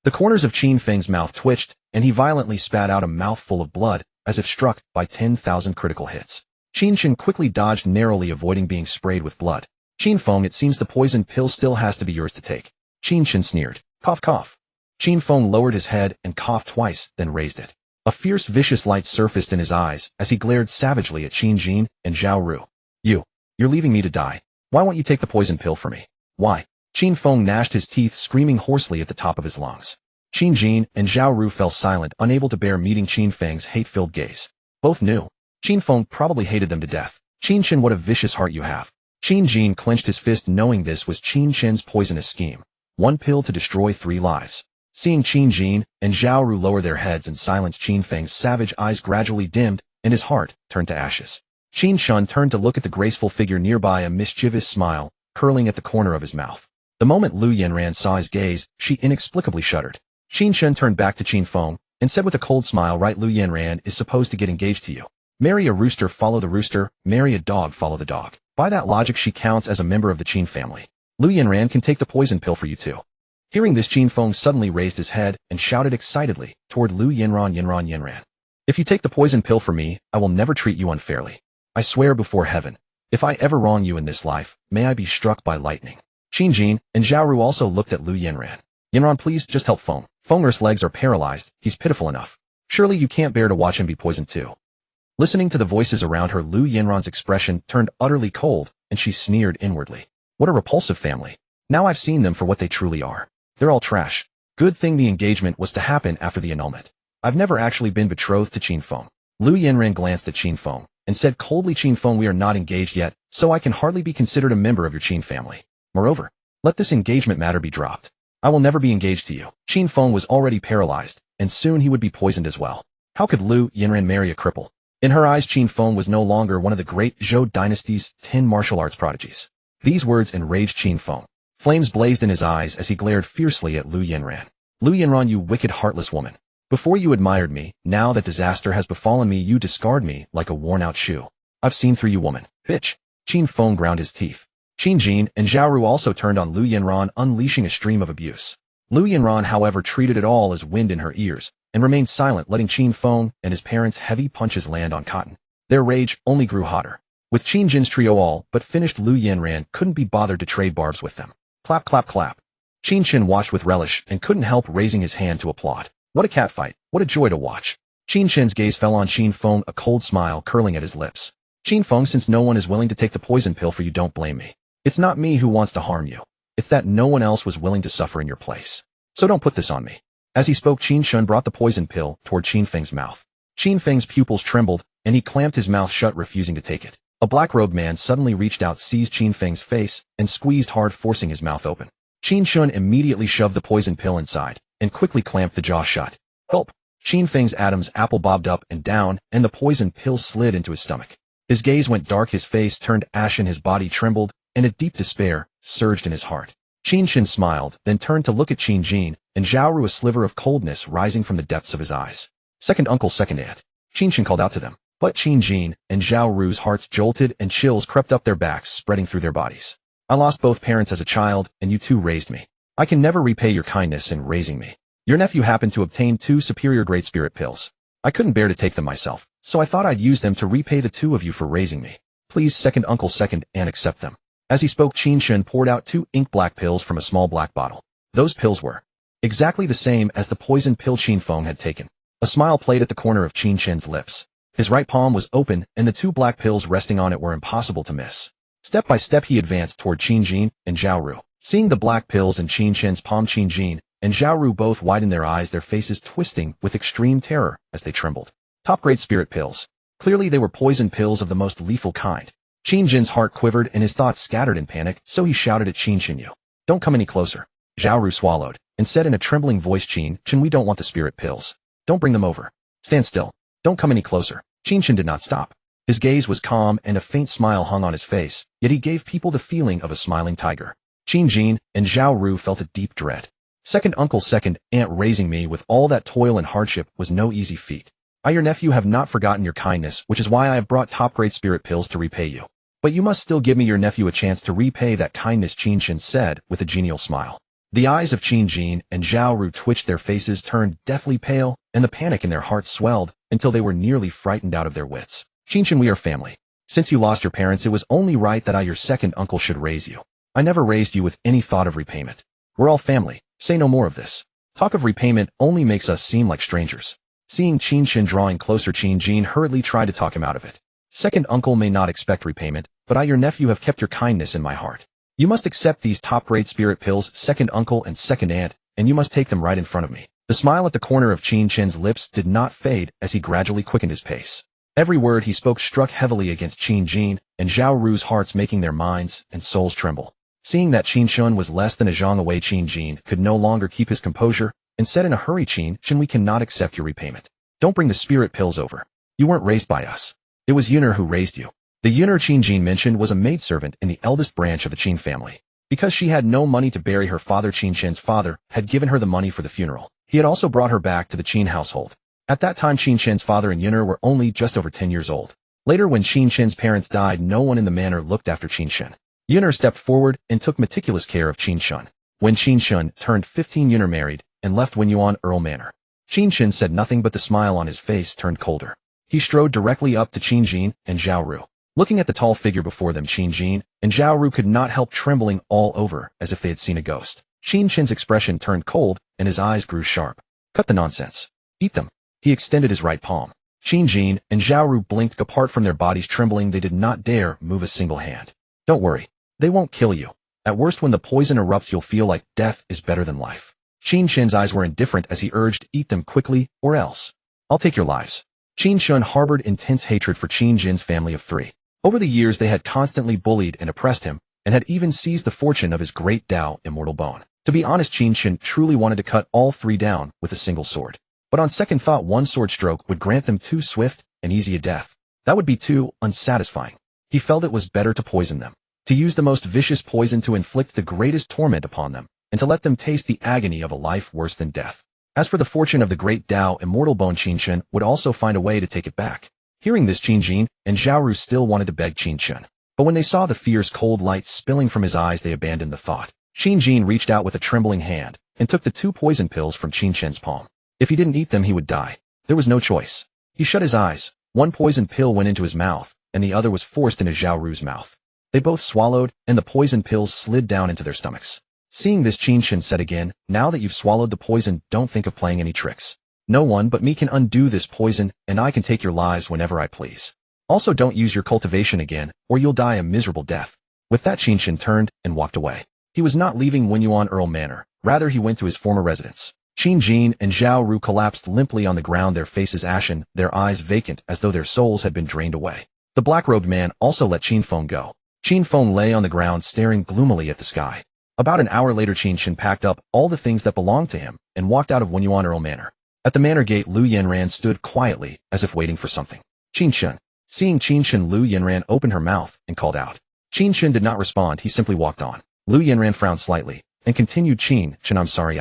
Speaker 1: The corners of Qin Feng's mouth twitched, and he violently spat out a mouthful of blood, as if struck by 10,000 critical hits. Qin Chen quickly dodged, narrowly avoiding being sprayed with blood. Qin Feng, it seems the poison pill still has to be yours to take. Qin Chen sneered. Cough, cough. Qin Feng lowered his head and coughed twice, then raised it. A fierce, vicious light surfaced in his eyes as he glared savagely at Qin Jin and Zhao Ru. You're leaving me to die. Why won't you take the poison pill for me? Why? Qin Feng gnashed his teeth, screaming hoarsely at the top of his lungs. Qin Jin and Zhao Ru fell silent, unable to bear meeting Qin Feng's hate-filled gaze. Both knew. Qin Feng probably hated them to death. Qin Chen, what a vicious heart you have. Qin Jin clenched his fist, knowing this was Qin Chen's poisonous scheme. One pill to destroy 3 lives. Seeing Qin Jin and Zhao Ru lower their heads in silence, Qin Feng's savage eyes gradually dimmed, and his heart turned to ashes. Qin Chen turned to look at the graceful figure nearby, a mischievous smile curling at the corner of his mouth. The moment Lu Yanran saw his gaze, she inexplicably shuddered. Qin Chen turned back to Qin Feng and said with a cold smile, right, Lu Yanran is supposed to get engaged to you. Marry a rooster, follow the rooster. Marry a dog, follow the dog. By that logic, she counts as a member of the Qin family. Lu Yanran can take the poison pill for you too. Hearing this, Qin Feng suddenly raised his head and shouted excitedly toward Lu Yanran. If you take the poison pill for me, I will never treat you unfairly. I swear before heaven, if I ever wrong you in this life, may I be struck by lightning. Qin Jin and Zhao Ru also looked at Lu Yanran. Yanran, please just help Feng. Fenger's legs are paralyzed. He's pitiful enough. Surely you can't bear to watch him be poisoned too. Listening to the voices around her, Lu Yanran's expression turned utterly cold, and she sneered inwardly. What a repulsive family. Now I've seen them for what they truly are. They're all trash. Good thing the engagement was to happen after the annulment. I've never actually been betrothed to Qin Feng. Lu Yanran glanced at Qin Feng and said coldly, Qin Feng, we are not engaged yet, so I can hardly be considered a member of your Qin family. Moreover, let this engagement matter be dropped. I will never be engaged to you. Qin Feng was already paralyzed, and soon he would be poisoned as well. How could Lu Yanran marry a cripple? In her eyes, Qin Feng was no longer one of the great Zhou dynasty's 10 martial arts prodigies. These words enraged Qin Feng. Flames blazed in his eyes as he glared fiercely at Lu Yanran. Lu Yanran, you wicked, heartless woman. Before you admired me, now that disaster has befallen me, you discard me like a worn-out shoe. I've seen through you, woman. Bitch. Qin Feng ground his teeth. Qin Jin and Zhao Ru also turned on Lu Yanran, unleashing a stream of abuse. Lu Yinran, however, treated it all as wind in her ears, and remained silent, letting Qin Feng and his parents' heavy punches land on cotton. Their rage only grew hotter. With Qin Jin's trio all but finished, Lu Yinran couldn't be bothered to trade barbs with them. Clap, clap, clap. Qin Chen watched with relish and couldn't help raising his hand to applaud. What a catfight! What a joy to watch! Qin Chen's gaze fell on Qin Feng, a cold smile curling at his lips. Qin Feng, since no one is willing to take the poison pill for you, don't blame me. It's not me who wants to harm you. It's that no one else was willing to suffer in your place. So don't put this on me. As he spoke, Qin Chen brought the poison pill toward Qin Feng's mouth. Qin Feng's pupils trembled, and he clamped his mouth shut, refusing to take it. A black-robed man suddenly reached out, seized Qin Feng's face, and squeezed hard, forcing his mouth open. Qin Chen immediately shoved the poison pill inside, and quickly clamped the jaw shut. Gulp! Qin Feng's Adam's apple bobbed up and down, and the poison pill slid into his stomach. His gaze went dark, his face turned ashen, his body trembled, and a deep despair surged in his heart. Qin Chen smiled, then turned to look at Qin Jin, and Zhao, a sliver of coldness rising from the depths of his eyes. Second uncle, second aunt. Qin Chen called out to them. But Qin Jin and Zhao Ru's hearts jolted, and chills crept up their backs, spreading through their bodies. I lost both parents as a child, and you two raised me. I can never repay your kindness in raising me. Your nephew happened to obtain 2 superior great spirit pills. I couldn't bear to take them myself, so I thought I'd use them to repay the 2 of you for raising me. Please, second uncle, second aunt, accept them. As he spoke, Qin Chen poured out 2 ink black pills from a small black bottle. Those pills were exactly the same as the poison pill Qin Feng had taken. A smile played at the corner of Qin Chen's lips. His right palm was open, and the 2 black pills resting on it were impossible to miss. Step by step he advanced toward Qin Jin and Zhao Ru. Seeing the black pills in Qin Chen's palm, Qin Jin and Zhao Ru both widened their eyes, their faces twisting with extreme terror as they trembled. Top-grade spirit pills. Clearly they were poison pills of the most lethal kind. Qin Jin's heart quivered and his thoughts scattered in panic, so he shouted at Qin Chen, "You don't come any closer." Zhao Ru swallowed and said in a trembling voice, Qin Chen, we don't want the spirit pills. Don't bring them over. Stand still. Don't come any closer. Qin Chen did not stop. His gaze was calm and a faint smile hung on his face, yet he gave people the feeling of a smiling tiger. Qin Jin and Zhao Ru felt a deep dread. Second uncle, second aunt, raising me with all that toil and hardship was no easy feat. I, your nephew, have not forgotten your kindness, which is why I have brought top-grade spirit pills to repay you. But you must still give me, your nephew, a chance to repay that kindness, Qin Chen said with a genial smile. The eyes of Qin Jin and Zhao Ru twitched, their faces turned deathly pale, and the panic in their hearts swelled until they were nearly frightened out of their wits. Qin Chen, we are family. Since you lost your parents, it was only right that I, your second uncle, should raise you. I never raised you with any thought of repayment. We're all family. Say no more of this. Talk of repayment only makes us seem like strangers. Seeing Qin Chen drawing closer, Qin Jin hurriedly tried to talk him out of it. Second uncle may not expect repayment, but I, your nephew, have kept your kindness in my heart. You must accept these top-grade spirit pills, second uncle and second aunt, and you must take them right in front of me. The smile at the corner of Qin Chen's lips did not fade as he gradually quickened his pace. Every word he spoke struck heavily against Qin Jin and Zhao Ru's hearts, making their minds and souls tremble. Seeing that Qin Chen was less than a zhang away, Qin Jin could no longer keep his composure and said in a hurry, Qin Chen, we cannot accept your repayment. Don't bring the spirit pills over. You weren't raised by us. It was Yuner who raised you. The Yuner Qin Jin mentioned was a maidservant in the eldest branch of the Qin family. Because she had no money to bury her father, Qin Chen's father had given her the money for the funeral. He had also brought her back to the Qin household. At that time, Qin Chen's father and Yuner were only just over 10 years old. Later, when Qin Chen's parents died, no one in the manor looked after Qin Chen. Yuner stepped forward and took meticulous care of Qin Chen. When Qin Chen turned 15, Yuner married and left Wenyuan Earl Manor. Qin Chen said nothing, but the smile on his face turned colder. He strode directly up to Qin Jin and Zhao Ru. Looking at the tall figure before them, Qin Jin and Zhao Ru could not help trembling all over as if they had seen a ghost. Qin Chen's expression turned cold and his eyes grew sharp. Cut the nonsense. Eat them. He extended his right palm. Qin Jin and Zhao Ru blinked apart from their bodies, trembling. They did not dare move a single hand. Don't worry. They won't kill you. At worst, when the poison erupts, you'll feel like death is better than life. Qin Chen's eyes were indifferent as he urged, eat them quickly, or else I'll take your lives. Qin Chen harbored intense hatred for Qin Jin's family of 3. Over the years, they had constantly bullied and oppressed him, and had even seized the fortune of his great Dao, Immortal Bone. To be honest, Qin Chen truly wanted to cut all 3 down with a single sword. But on second thought, one sword stroke would grant them too swift and easy a death. That would be too unsatisfying. He felt it was better to poison them, to use the most vicious poison to inflict the greatest torment upon them, and to let them taste the agony of a life worse than death. As for the fortune of the great Dao, Immortal Bone, Qin Chen would also find a way to take it back. Hearing this, Qin Jin and Zhao Ru still wanted to beg Qin Chen. But when they saw the fierce cold light spilling from his eyes, they abandoned the thought. Qin Jin reached out with a trembling hand and took the 2 poison pills from Qin Chen's palm. If he didn't eat them, he would die. There was no choice. He shut his eyes. 1 poison pill went into his mouth, and the other was forced into Zhao Ru's mouth. They both swallowed, and the poison pills slid down into their stomachs. Seeing this, Qin Chen said again, "Now that you've swallowed the poison, don't think of playing any tricks. No one but me can undo this poison, and I can take your lives whenever I please. Also, don't use your cultivation again, or you'll die a miserable death." With that, Qin Chen turned and walked away. He was not leaving Wenyuan Earl Manor. Rather, he went to his former residence. Qin Jin and Zhao Ru collapsed limply on the ground, their faces ashen, their eyes vacant as though their souls had been drained away. The black-robed man also let Qin Feng go. Qin Feng lay on the ground staring gloomily at the sky. About an hour later, Qin Chen packed up all the things that belonged to him and walked out of Wenyuan Earl Manor. At the manor gate, Lu Yanran stood quietly, as if waiting for something. "Qin Chen." Seeing Qin Chen, Lu Yanran opened her mouth and called out. Qin Chen did not respond, he simply walked on. Lu Yanran frowned slightly and continued, "Qin Chen, I'm sorry."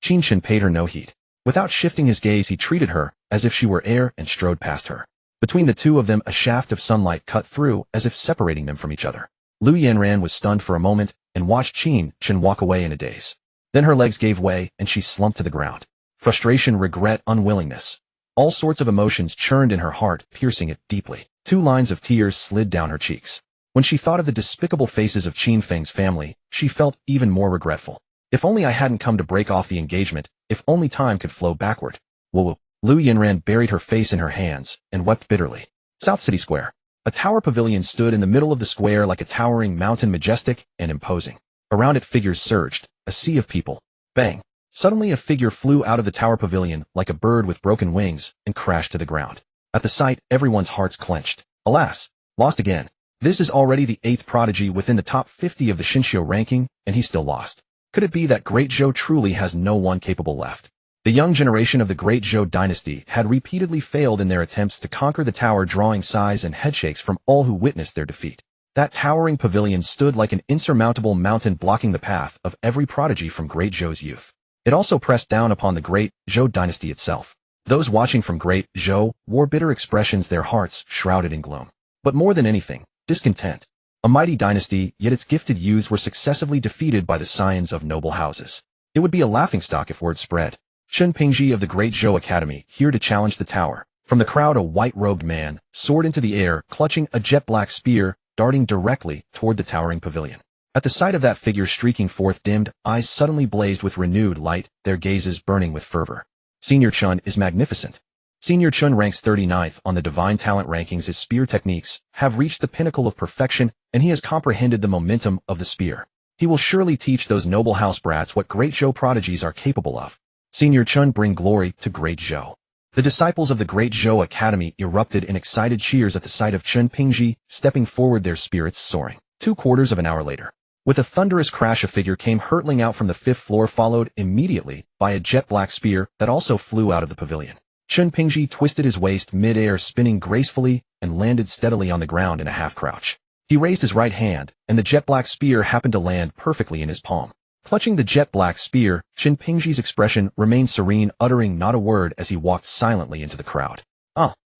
Speaker 1: Qin Chen paid her no heed. Without shifting his gaze, he treated her as if she were air and strode past her. Between the two of them, a shaft of sunlight cut through, as if separating them from each other. Lu Yanran was stunned for a moment and watched Qin Chen walk away in a daze. Then her legs gave way and she slumped to the ground. Frustration, regret, unwillingness. All sorts of emotions churned in her heart, piercing it deeply. 2 lines of tears slid down her cheeks. When she thought of the despicable faces of Qin Feng's family, she felt even more regretful. If only I hadn't come to break off the engagement, if only time could flow backward. Woo. Lu Yanran buried her face in her hands and wept bitterly. South City Square. A tower pavilion stood in the middle of the square like a towering mountain, majestic and imposing. Around it, figures surged, a sea of people. Bang! Suddenly a figure flew out of the tower pavilion like a bird with broken wings and crashed to the ground. At the sight, everyone's hearts clenched. Alas! Lost again. This is already the 8th prodigy within the top 50 of the Shinshio ranking, and he's still lost. Could it be that Great Zhou truly has no one capable left? The young generation of the Great Zhou dynasty had repeatedly failed in their attempts to conquer the tower, drawing sighs and headshakes from all who witnessed their defeat. That towering pavilion stood like an insurmountable mountain, blocking the path of every prodigy from Great Zhou's youth. It also pressed down upon the Great Zhou dynasty itself. Those watching from Great Zhou wore bitter expressions, their hearts shrouded in gloom. But more than anything, discontent. A mighty dynasty, yet its gifted youths were successively defeated by the scions of noble houses. It would be a laughingstock if word spread. Chen Pingji of the Great Zhou Academy, here to challenge the tower. From the crowd, a white-robed man soared into the air, clutching a jet-black spear, darting directly toward the towering pavilion. At the sight of that figure streaking forth, dimmed eyes suddenly blazed with renewed light, their gazes burning with fervor. Senior Chen is magnificent. Senior Chen ranks 39th on the Divine Talent rankings. His spear techniques have reached the pinnacle of perfection, and he has comprehended the momentum of the spear. He will surely teach those noble house brats what Great Zhou prodigies are capable of. Senior Chen bring glory to Great Zhou. The disciples of the Great Zhou Academy erupted in excited cheers at the sight of Chen Pingji stepping forward, their spirits soaring. 2/4 of an hour later. With a thunderous crash, a figure came hurtling out from the 5th floor, followed immediately by a jet-black spear that also flew out of the pavilion. Chen Pingji twisted his waist mid-air, spinning gracefully, and landed steadily on the ground in a half-crouch. He raised his right hand, and the jet-black spear happened to land perfectly in his palm. Clutching the jet-black spear, Chen Pingji's expression remained serene, uttering not a word as he walked silently into the crowd.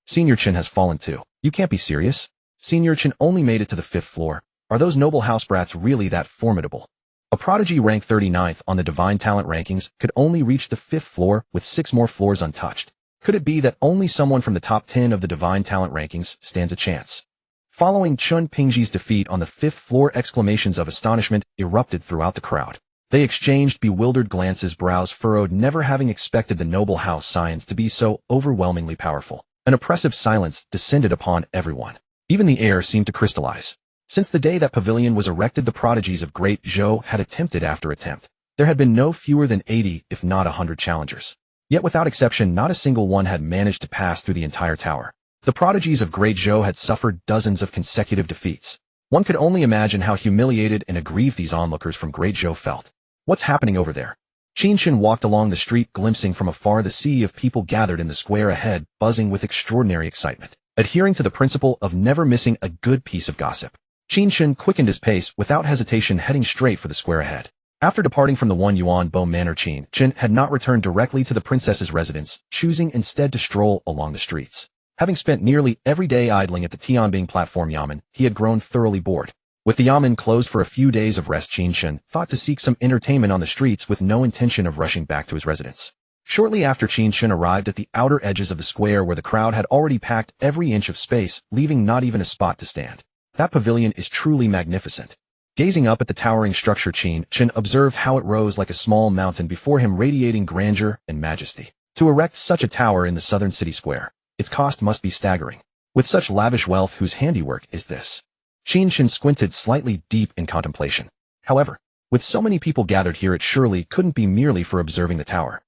Speaker 1: Senior Chen has fallen too. You can't be serious. Senior Chen only made it to the 5th floor. Are those noble house brats really that formidable? A prodigy ranked 39th on the Divine Talent rankings could only reach the 5th floor with 6 more floors untouched. Could it be that only someone from the top 10 of the Divine Talent rankings stands a chance? Following Chen Pingji's defeat on the 5th floor, exclamations of astonishment erupted throughout the crowd. They exchanged bewildered glances, brows furrowed, never having expected the noble house scions to be so overwhelmingly powerful. An oppressive silence descended upon everyone. Even the air seemed to crystallize. Since the day that pavilion was erected, the prodigies of Great Zhou had attempted after attempt. There had been no fewer than 80, if not 100 challengers. Yet without exception, not a single one had managed to pass through the entire tower. The prodigies of Great Zhou had suffered dozens of consecutive defeats. One could only imagine how humiliated and aggrieved these onlookers from Great Zhou felt. What's happening over there? Qin Chen walked along the street, glimpsing from afar the sea of people gathered in the square ahead, buzzing with extraordinary excitement. Adhering to the principle of never missing a good piece of gossip, Qin Chen quickened his pace, without hesitation heading straight for the square ahead. After departing from the Wenyuan Bone Manor, Qin Chen had not returned directly to the princess's residence, choosing instead to stroll along the streets. Having spent nearly every day idling at the Tianbing platform yamen, he had grown thoroughly bored. With the yamen closed for a few days of rest, Qin Chen thought to seek some entertainment on the streets with no intention of rushing back to his residence. Shortly after Qin Chen arrived at the outer edges of the square where the crowd had already packed every inch of space, leaving not even a spot to stand. That pavilion is truly magnificent. Gazing up at the towering structure, Qin Chen observed how it rose like a small mountain before him, radiating grandeur and majesty. To erect such a tower in the southern city square, its cost must be staggering. With such lavish wealth, whose handiwork is this? Qin Chen squinted slightly, deep in contemplation. However, with so many people gathered here, it surely couldn't be merely for observing the tower.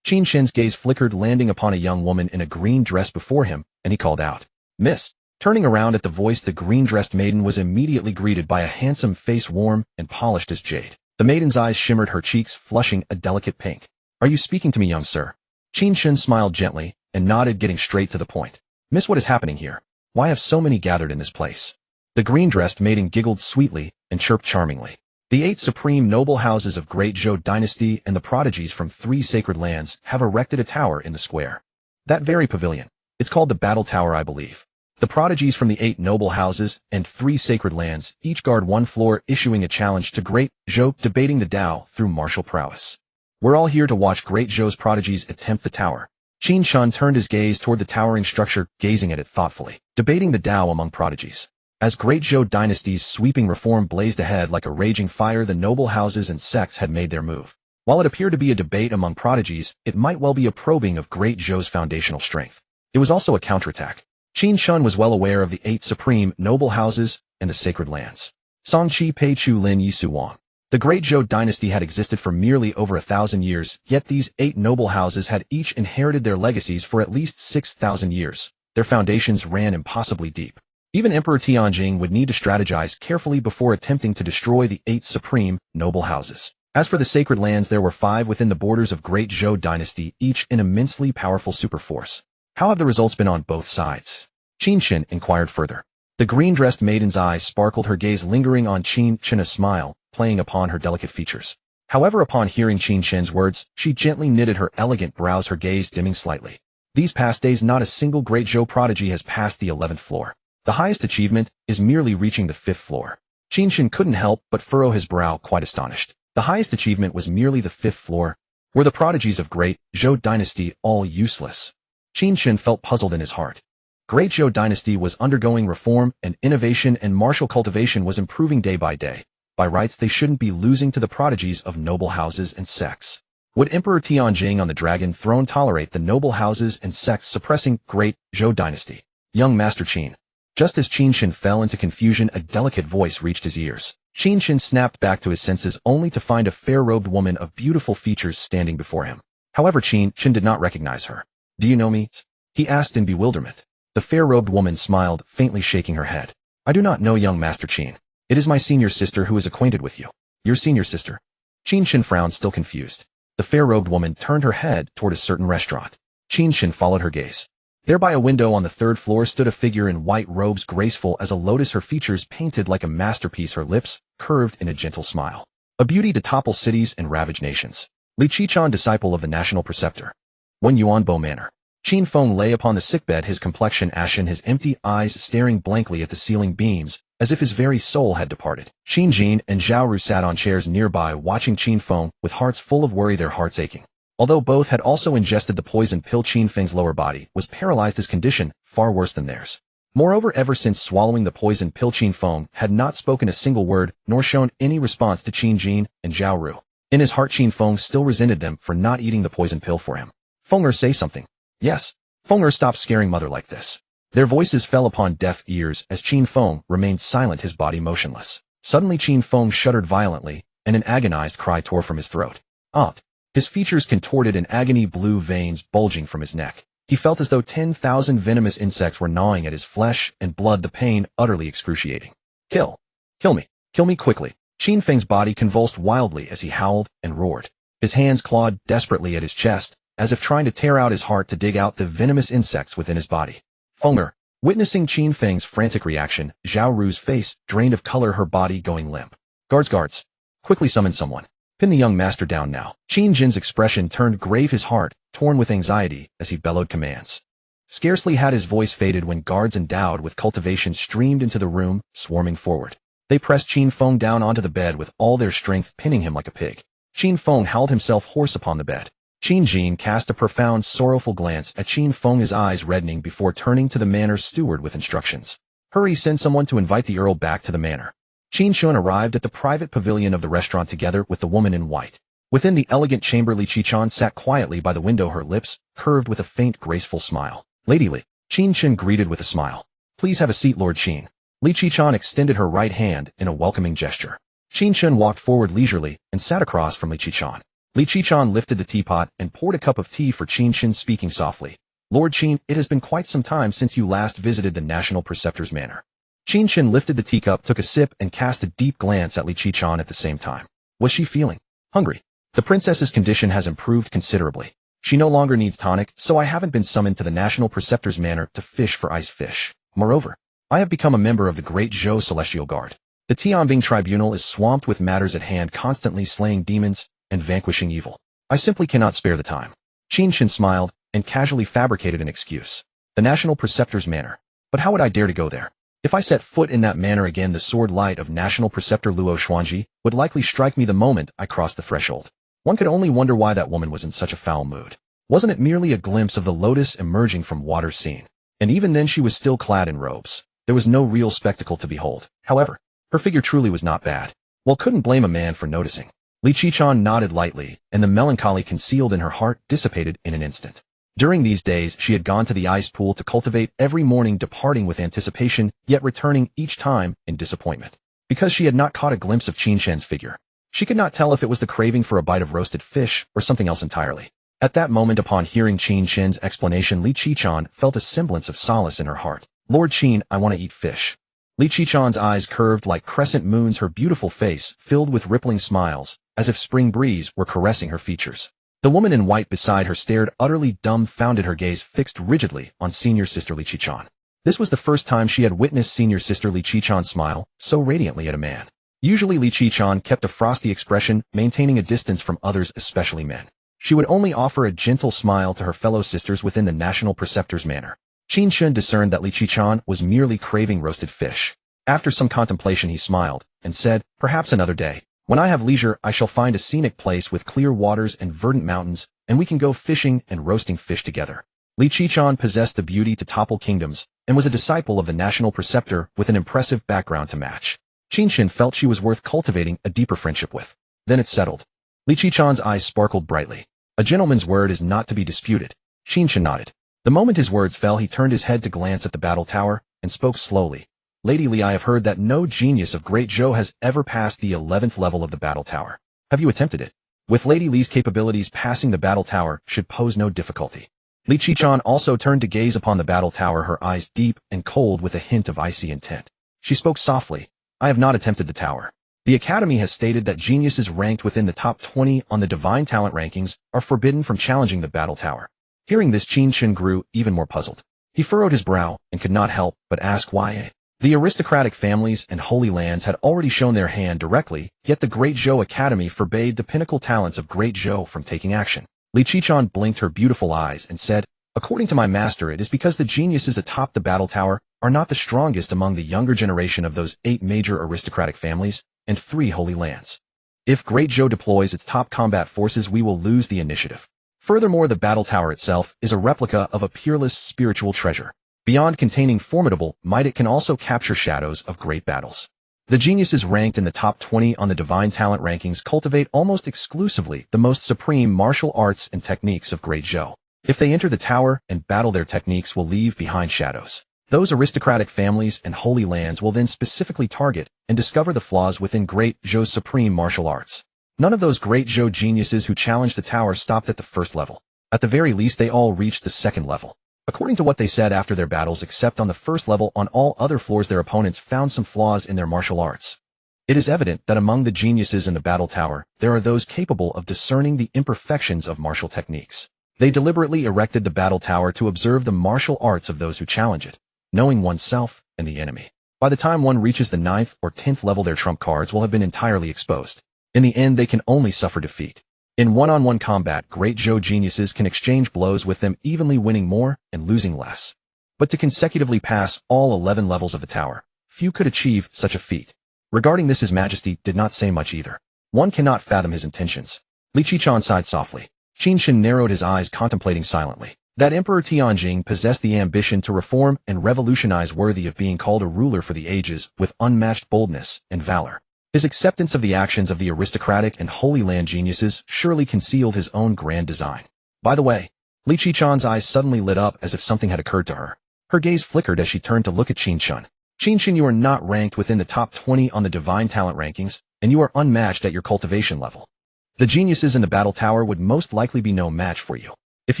Speaker 1: Qin Chen's gaze flickered, landing upon a young woman in a green dress before him, and he called out, "Miss." Turning around at the voice, the green-dressed maiden was immediately greeted by a handsome face, warm and polished as jade. The maiden's eyes shimmered, her cheeks flushing a delicate pink. "Are you speaking to me, young sir?" Qin Chen smiled gently and nodded, getting straight to the point. "Miss, what is happening here? Why have so many gathered in this place?" The green-dressed maiden giggled sweetly and chirped charmingly. "The 8 supreme noble houses of Great Zhou Dynasty and the prodigies from 3 sacred lands have erected a tower in the square. That very pavilion. It's called the Battle Tower, I believe. The prodigies from the 8 noble houses and 3 sacred lands each guard 1 floor, issuing a challenge to Great Zhou, debating the Tao through martial prowess. We're all here to watch Great Zhou's prodigies attempt the tower." Qin Chen turned his gaze toward the towering structure, gazing at it thoughtfully. Debating the Tao among prodigies. As Great Zhou Dynasty's sweeping reform blazed ahead like a raging fire, the noble houses and sects had made their move. While it appeared to be a debate among prodigies, it might well be a probing of Great Zhou's foundational strength. It was also a counterattack. Qin Chen was well aware of the 8 supreme noble houses and the sacred lands. Songqi Pei Chu Lin Yisu Wang. The Great Zhou Dynasty had existed for merely over 1,000 years, yet these 8 noble houses had each inherited their legacies for at least 6,000 years. Their foundations ran impossibly deep. Even Emperor Tianjing would need to strategize carefully before attempting to destroy the 8 supreme noble houses. As for the sacred lands, there were 5 within the borders of Great Zhou Dynasty, each an immensely powerful superforce. How have the results been on both sides? Qin Chen inquired further. The green-dressed maiden's eyes sparkled, her gaze lingering on Qin Chen, a smile playing upon her delicate features. However, upon hearing Qin Chen's words, she gently knitted her elegant brows, her gaze dimming slightly. These past days, not a single Great Zhou prodigy has passed the 11th floor. The highest achievement is merely reaching the 5th floor. Qin Chen couldn't help but furrow his brow, quite astonished. The highest achievement was merely the 5th floor. Were the prodigies of Great Zhou Dynasty all useless? Qin Chen felt puzzled in his heart. Great Zhou Dynasty was undergoing reform and innovation, and martial cultivation was improving day by day. By rights, they shouldn't be losing to the prodigies of noble houses and sects. Would Emperor Tianjing on the Dragon Throne tolerate the noble houses and sects suppressing Great Zhou Dynasty? Young Master Qin. Just as Qin Chen fell into confusion, a delicate voice reached his ears. Qin Chen snapped back to his senses, only to find a fair-robed woman of beautiful features standing before him. However, Qin Chen did not recognize her. "Do you know me?" he asked in bewilderment. The fair-robed woman smiled, faintly shaking her head. "I do not know, young Master Qin. It is my senior sister who is acquainted with you." "Your senior sister?" Qin Chen frowned, still confused. The fair-robed woman turned her head toward a certain restaurant. Qin Chen followed her gaze. There by a window on the 3rd floor stood a figure in white robes, graceful as a lotus, her features painted like a masterpiece, her lips curved in a gentle smile. A beauty to topple cities and ravage nations. Li Qichon, disciple of the national preceptor. Wen Yuanbo Manor. Qin Feng lay upon the sickbed, his complexion ashen, his empty eyes staring blankly at the ceiling beams, as if his very soul had departed. Qin Jin and Zhao Ru sat on chairs nearby, watching Qin Feng with hearts full of worry, their hearts aching. Although both had also ingested the poison pill, Qin Feng's lower body was paralyzed, his condition far worse than theirs. Moreover, ever since swallowing the poison pill, Qin Feng had not spoken a single word, nor shown any response to Qin Jin and Zhao Ru. In his heart, Qin Feng still resented them for not eating the poison pill for him. "Fenger, say something." "Yes." "Fenger, stop scaring mother like this." Their voices fell upon deaf ears as Qin Feng remained silent, his body motionless. Suddenly Qin Feng shuddered violently, and an agonized cry tore from his throat. "Aunt." His features contorted in agony, blue veins bulging from his neck. He felt as though 10,000 venomous insects were gnawing at his flesh and blood, the pain utterly excruciating. "Kill. Kill me. Kill me quickly." Qin Feng's body convulsed wildly as he howled and roared. His hands clawed desperately at his chest, as if trying to tear out his heart to dig out the venomous insects within his body. "Fenger." Witnessing Qin Feng's frantic reaction, Zhao Ru's face drained of color, her body going limp. Guards. Quickly summon someone. Pin the young master down now." Qin Jin's expression turned grave, his heart torn with anxiety as he bellowed commands. Scarcely had his voice faded when guards endowed with cultivation streamed into the room, swarming forward. They pressed Qin Feng down onto the bed with all their strength, pinning him like a pig. Qin Feng howled himself hoarse upon the bed. Qin Jin cast a profound, sorrowful glance at Qin Feng, his eyes reddening before turning to the manor's steward with instructions. Hurry, send someone to invite the earl back to the manor. Qin Chen arrived at the private pavilion of the restaurant together with the woman in white. Within the elegant chamber, Li Qichen sat quietly by the window, her lips curved with a faint, graceful smile. Lady Li, Qin Chen greeted with a smile. Please have a seat, Lord Qin. Li Qichen extended her right hand in a welcoming gesture. Qin Chen walked forward leisurely and sat across from Li Qichen. Li Qichen lifted the teapot and poured a cup of tea for Qin Chen, speaking softly. Lord Qin, it has been quite some time since you last visited the National Preceptor's Manor. Qin Chen lifted the teacup, took a sip, and cast a deep glance at Li Qichen at the same time. Was she feeling hungry? The princess's condition has improved considerably. She no longer needs tonic, so I haven't been summoned to the National Preceptor's Manor to fish for ice fish. Moreover, I have become a member of the Great Zhou Celestial Guard. The Tianbing Tribunal is swamped with matters at hand, constantly slaying demons and vanquishing evil. I simply cannot spare the time. Qin Chen smiled and casually fabricated an excuse. The National Preceptor's Manor. But how would I dare to go there? If I set foot in that manor again, the sword light of National Preceptor Luo Xuanji would likely strike me the moment I crossed the threshold. One could only wonder why that woman was in such a foul mood. Wasn't it merely a glimpse of the lotus emerging from water scene? And even then she was still clad in robes. There was no real spectacle to behold. However, her figure truly was not bad. Well, couldn't blame a man for noticing. Li Qichen nodded lightly, and the melancholy concealed in her heart dissipated in an instant. During these days, she had gone to the ice pool to cultivate every morning, departing with anticipation, yet returning each time in disappointment. Because she had not caught a glimpse of Qin Chen's figure. She could not tell if it was the craving for a bite of roasted fish or something else entirely. At that moment, upon hearing Qin Chen's explanation, Li Qichen felt a semblance of solace in her heart. Lord Qin, I want to eat fish. Li Qichen's eyes curved like crescent moons, her beautiful face filled with rippling smiles, as if spring breeze were caressing her features. The woman in white beside her stared, utterly dumbfounded, her gaze fixed rigidly on senior sister Li Qichen. This was the first time she had witnessed senior sister Li Qichen smile so radiantly at a man. Usually Li Qichen kept a frosty expression, maintaining a distance from others, especially men. She would only offer a gentle smile to her fellow sisters within the National Preceptor's Manor. Qin Chen discerned that Li Qichen was merely craving roasted fish. After some contemplation he smiled and said, perhaps another day. When I have leisure, I shall find a scenic place with clear waters and verdant mountains, and we can go fishing and roasting fish together. Li Qichen possessed the beauty to topple kingdoms, and was a disciple of the National Preceptor with an impressive background to match. Qin Chen felt she was worth cultivating a deeper friendship with. Then it settled. Li Qichen's eyes sparkled brightly. A gentleman's word is not to be disputed. Qin Chen nodded. The moment his words fell, he turned his head to glance at the battle tower, and spoke slowly. Lady Li, I have heard that no genius of Great Zhou has ever passed the 11th level of the battle tower. Have you attempted it? With Lady Li's capabilities, passing the battle tower should pose no difficulty. Li Qichen also turned to gaze upon the battle tower, her eyes deep and cold with a hint of icy intent. She spoke softly. I have not attempted the tower. The Academy has stated that geniuses ranked within the top 20 on the Divine Talent rankings are forbidden from challenging the battle tower. Hearing this, Qin Chen grew even more puzzled. He furrowed his brow and could not help but ask why. The aristocratic families and holy lands had already shown their hand directly, yet the Great Zhou Academy forbade the pinnacle talents of Great Zhou from taking action. Li Qichen blinked her beautiful eyes and said, according to my master, it is because the geniuses atop the battle tower are not the strongest among the younger generation of those 8 major aristocratic families and 3 holy lands. If Great Zhou deploys its top combat forces, we will lose the initiative. Furthermore, the battle tower itself is a replica of a peerless spiritual treasure. Beyond containing formidable might, it can also capture shadows of great battles. The geniuses ranked in the top 20 on the Divine Talent rankings cultivate almost exclusively the most supreme martial arts and techniques of Great Zhou. If they enter the tower and battle, their techniques will leave behind shadows. Those aristocratic families and holy lands will then specifically target and discover the flaws within Great Zhou's supreme martial arts. None of those Great Zhou geniuses who challenged the tower stopped at the first level. At the very least, they all reached the second level. According to what they said after their battles, except on the first level, on all other floors their opponents found some flaws in their martial arts. It is evident that among the geniuses in the battle tower, there are those capable of discerning the imperfections of martial techniques. They deliberately erected the battle tower to observe the martial arts of those who challenge it, knowing oneself and the enemy. By the time one reaches the 9th or 10th level, their trump cards will have been entirely exposed. In the end, they can only suffer defeat. In one-on-one combat, Great Zhou geniuses can exchange blows with them, evenly winning more and losing less. But to consecutively pass all 11 levels of the tower, few could achieve such a feat. Regarding this, His Majesty did not say much either. One cannot fathom his intentions. Li Qichen sighed softly. Qin Chen narrowed his eyes, contemplating silently. That Emperor Tianjing possessed the ambition to reform and revolutionize, worthy of being called a ruler for the ages, with unmatched boldness and valor. His acceptance of the actions of the aristocratic and Holy Land geniuses surely concealed his own grand design. By the way, Li Qichen's eyes suddenly lit up as if something had occurred to her. Her gaze flickered as she turned to look at Qin Chen. Qin Chen, you are not ranked within the top 20 on the divine talent rankings, and you are unmatched at your cultivation level. The geniuses in the battle tower would most likely be no match for you. If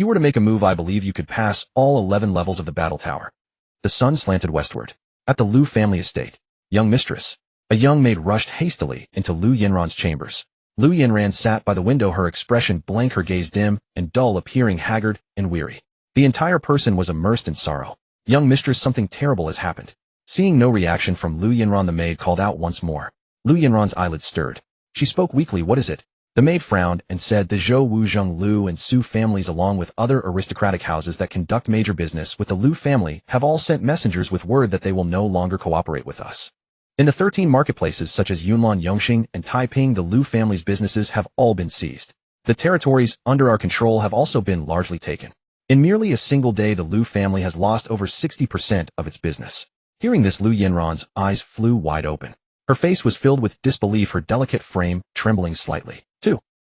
Speaker 1: you were to make a move, I believe you could pass all 11 levels of the battle tower. The sun slanted westward. At the Lu family estate, young mistress, a young maid rushed hastily into Lu Yinran's chambers. Lu Yinran sat by the window, her expression blank, her gaze dim and dull, appearing haggard and weary. The entire person was immersed in sorrow. Young mistress, something terrible has happened. Seeing no reaction from Lu Yinran, the maid called out once more. Lu Yinran's eyelids stirred. She spoke weakly. What is it? The maid frowned and said, the Zhou Wuzheng Lu and Su families, along with other aristocratic houses that conduct major business with the Lu family, have all sent messengers with word that they will no longer cooperate with us. In the 13 marketplaces such as Yunlan, Yongxing, and Taiping, the Lu family's businesses have all been seized. The territories under our control have also been largely taken. In merely a single day, the Lu family has lost over 60% of its business. Hearing this, Lu Yinran's eyes flew wide open. Her face was filled with disbelief, her delicate frame trembling slightly.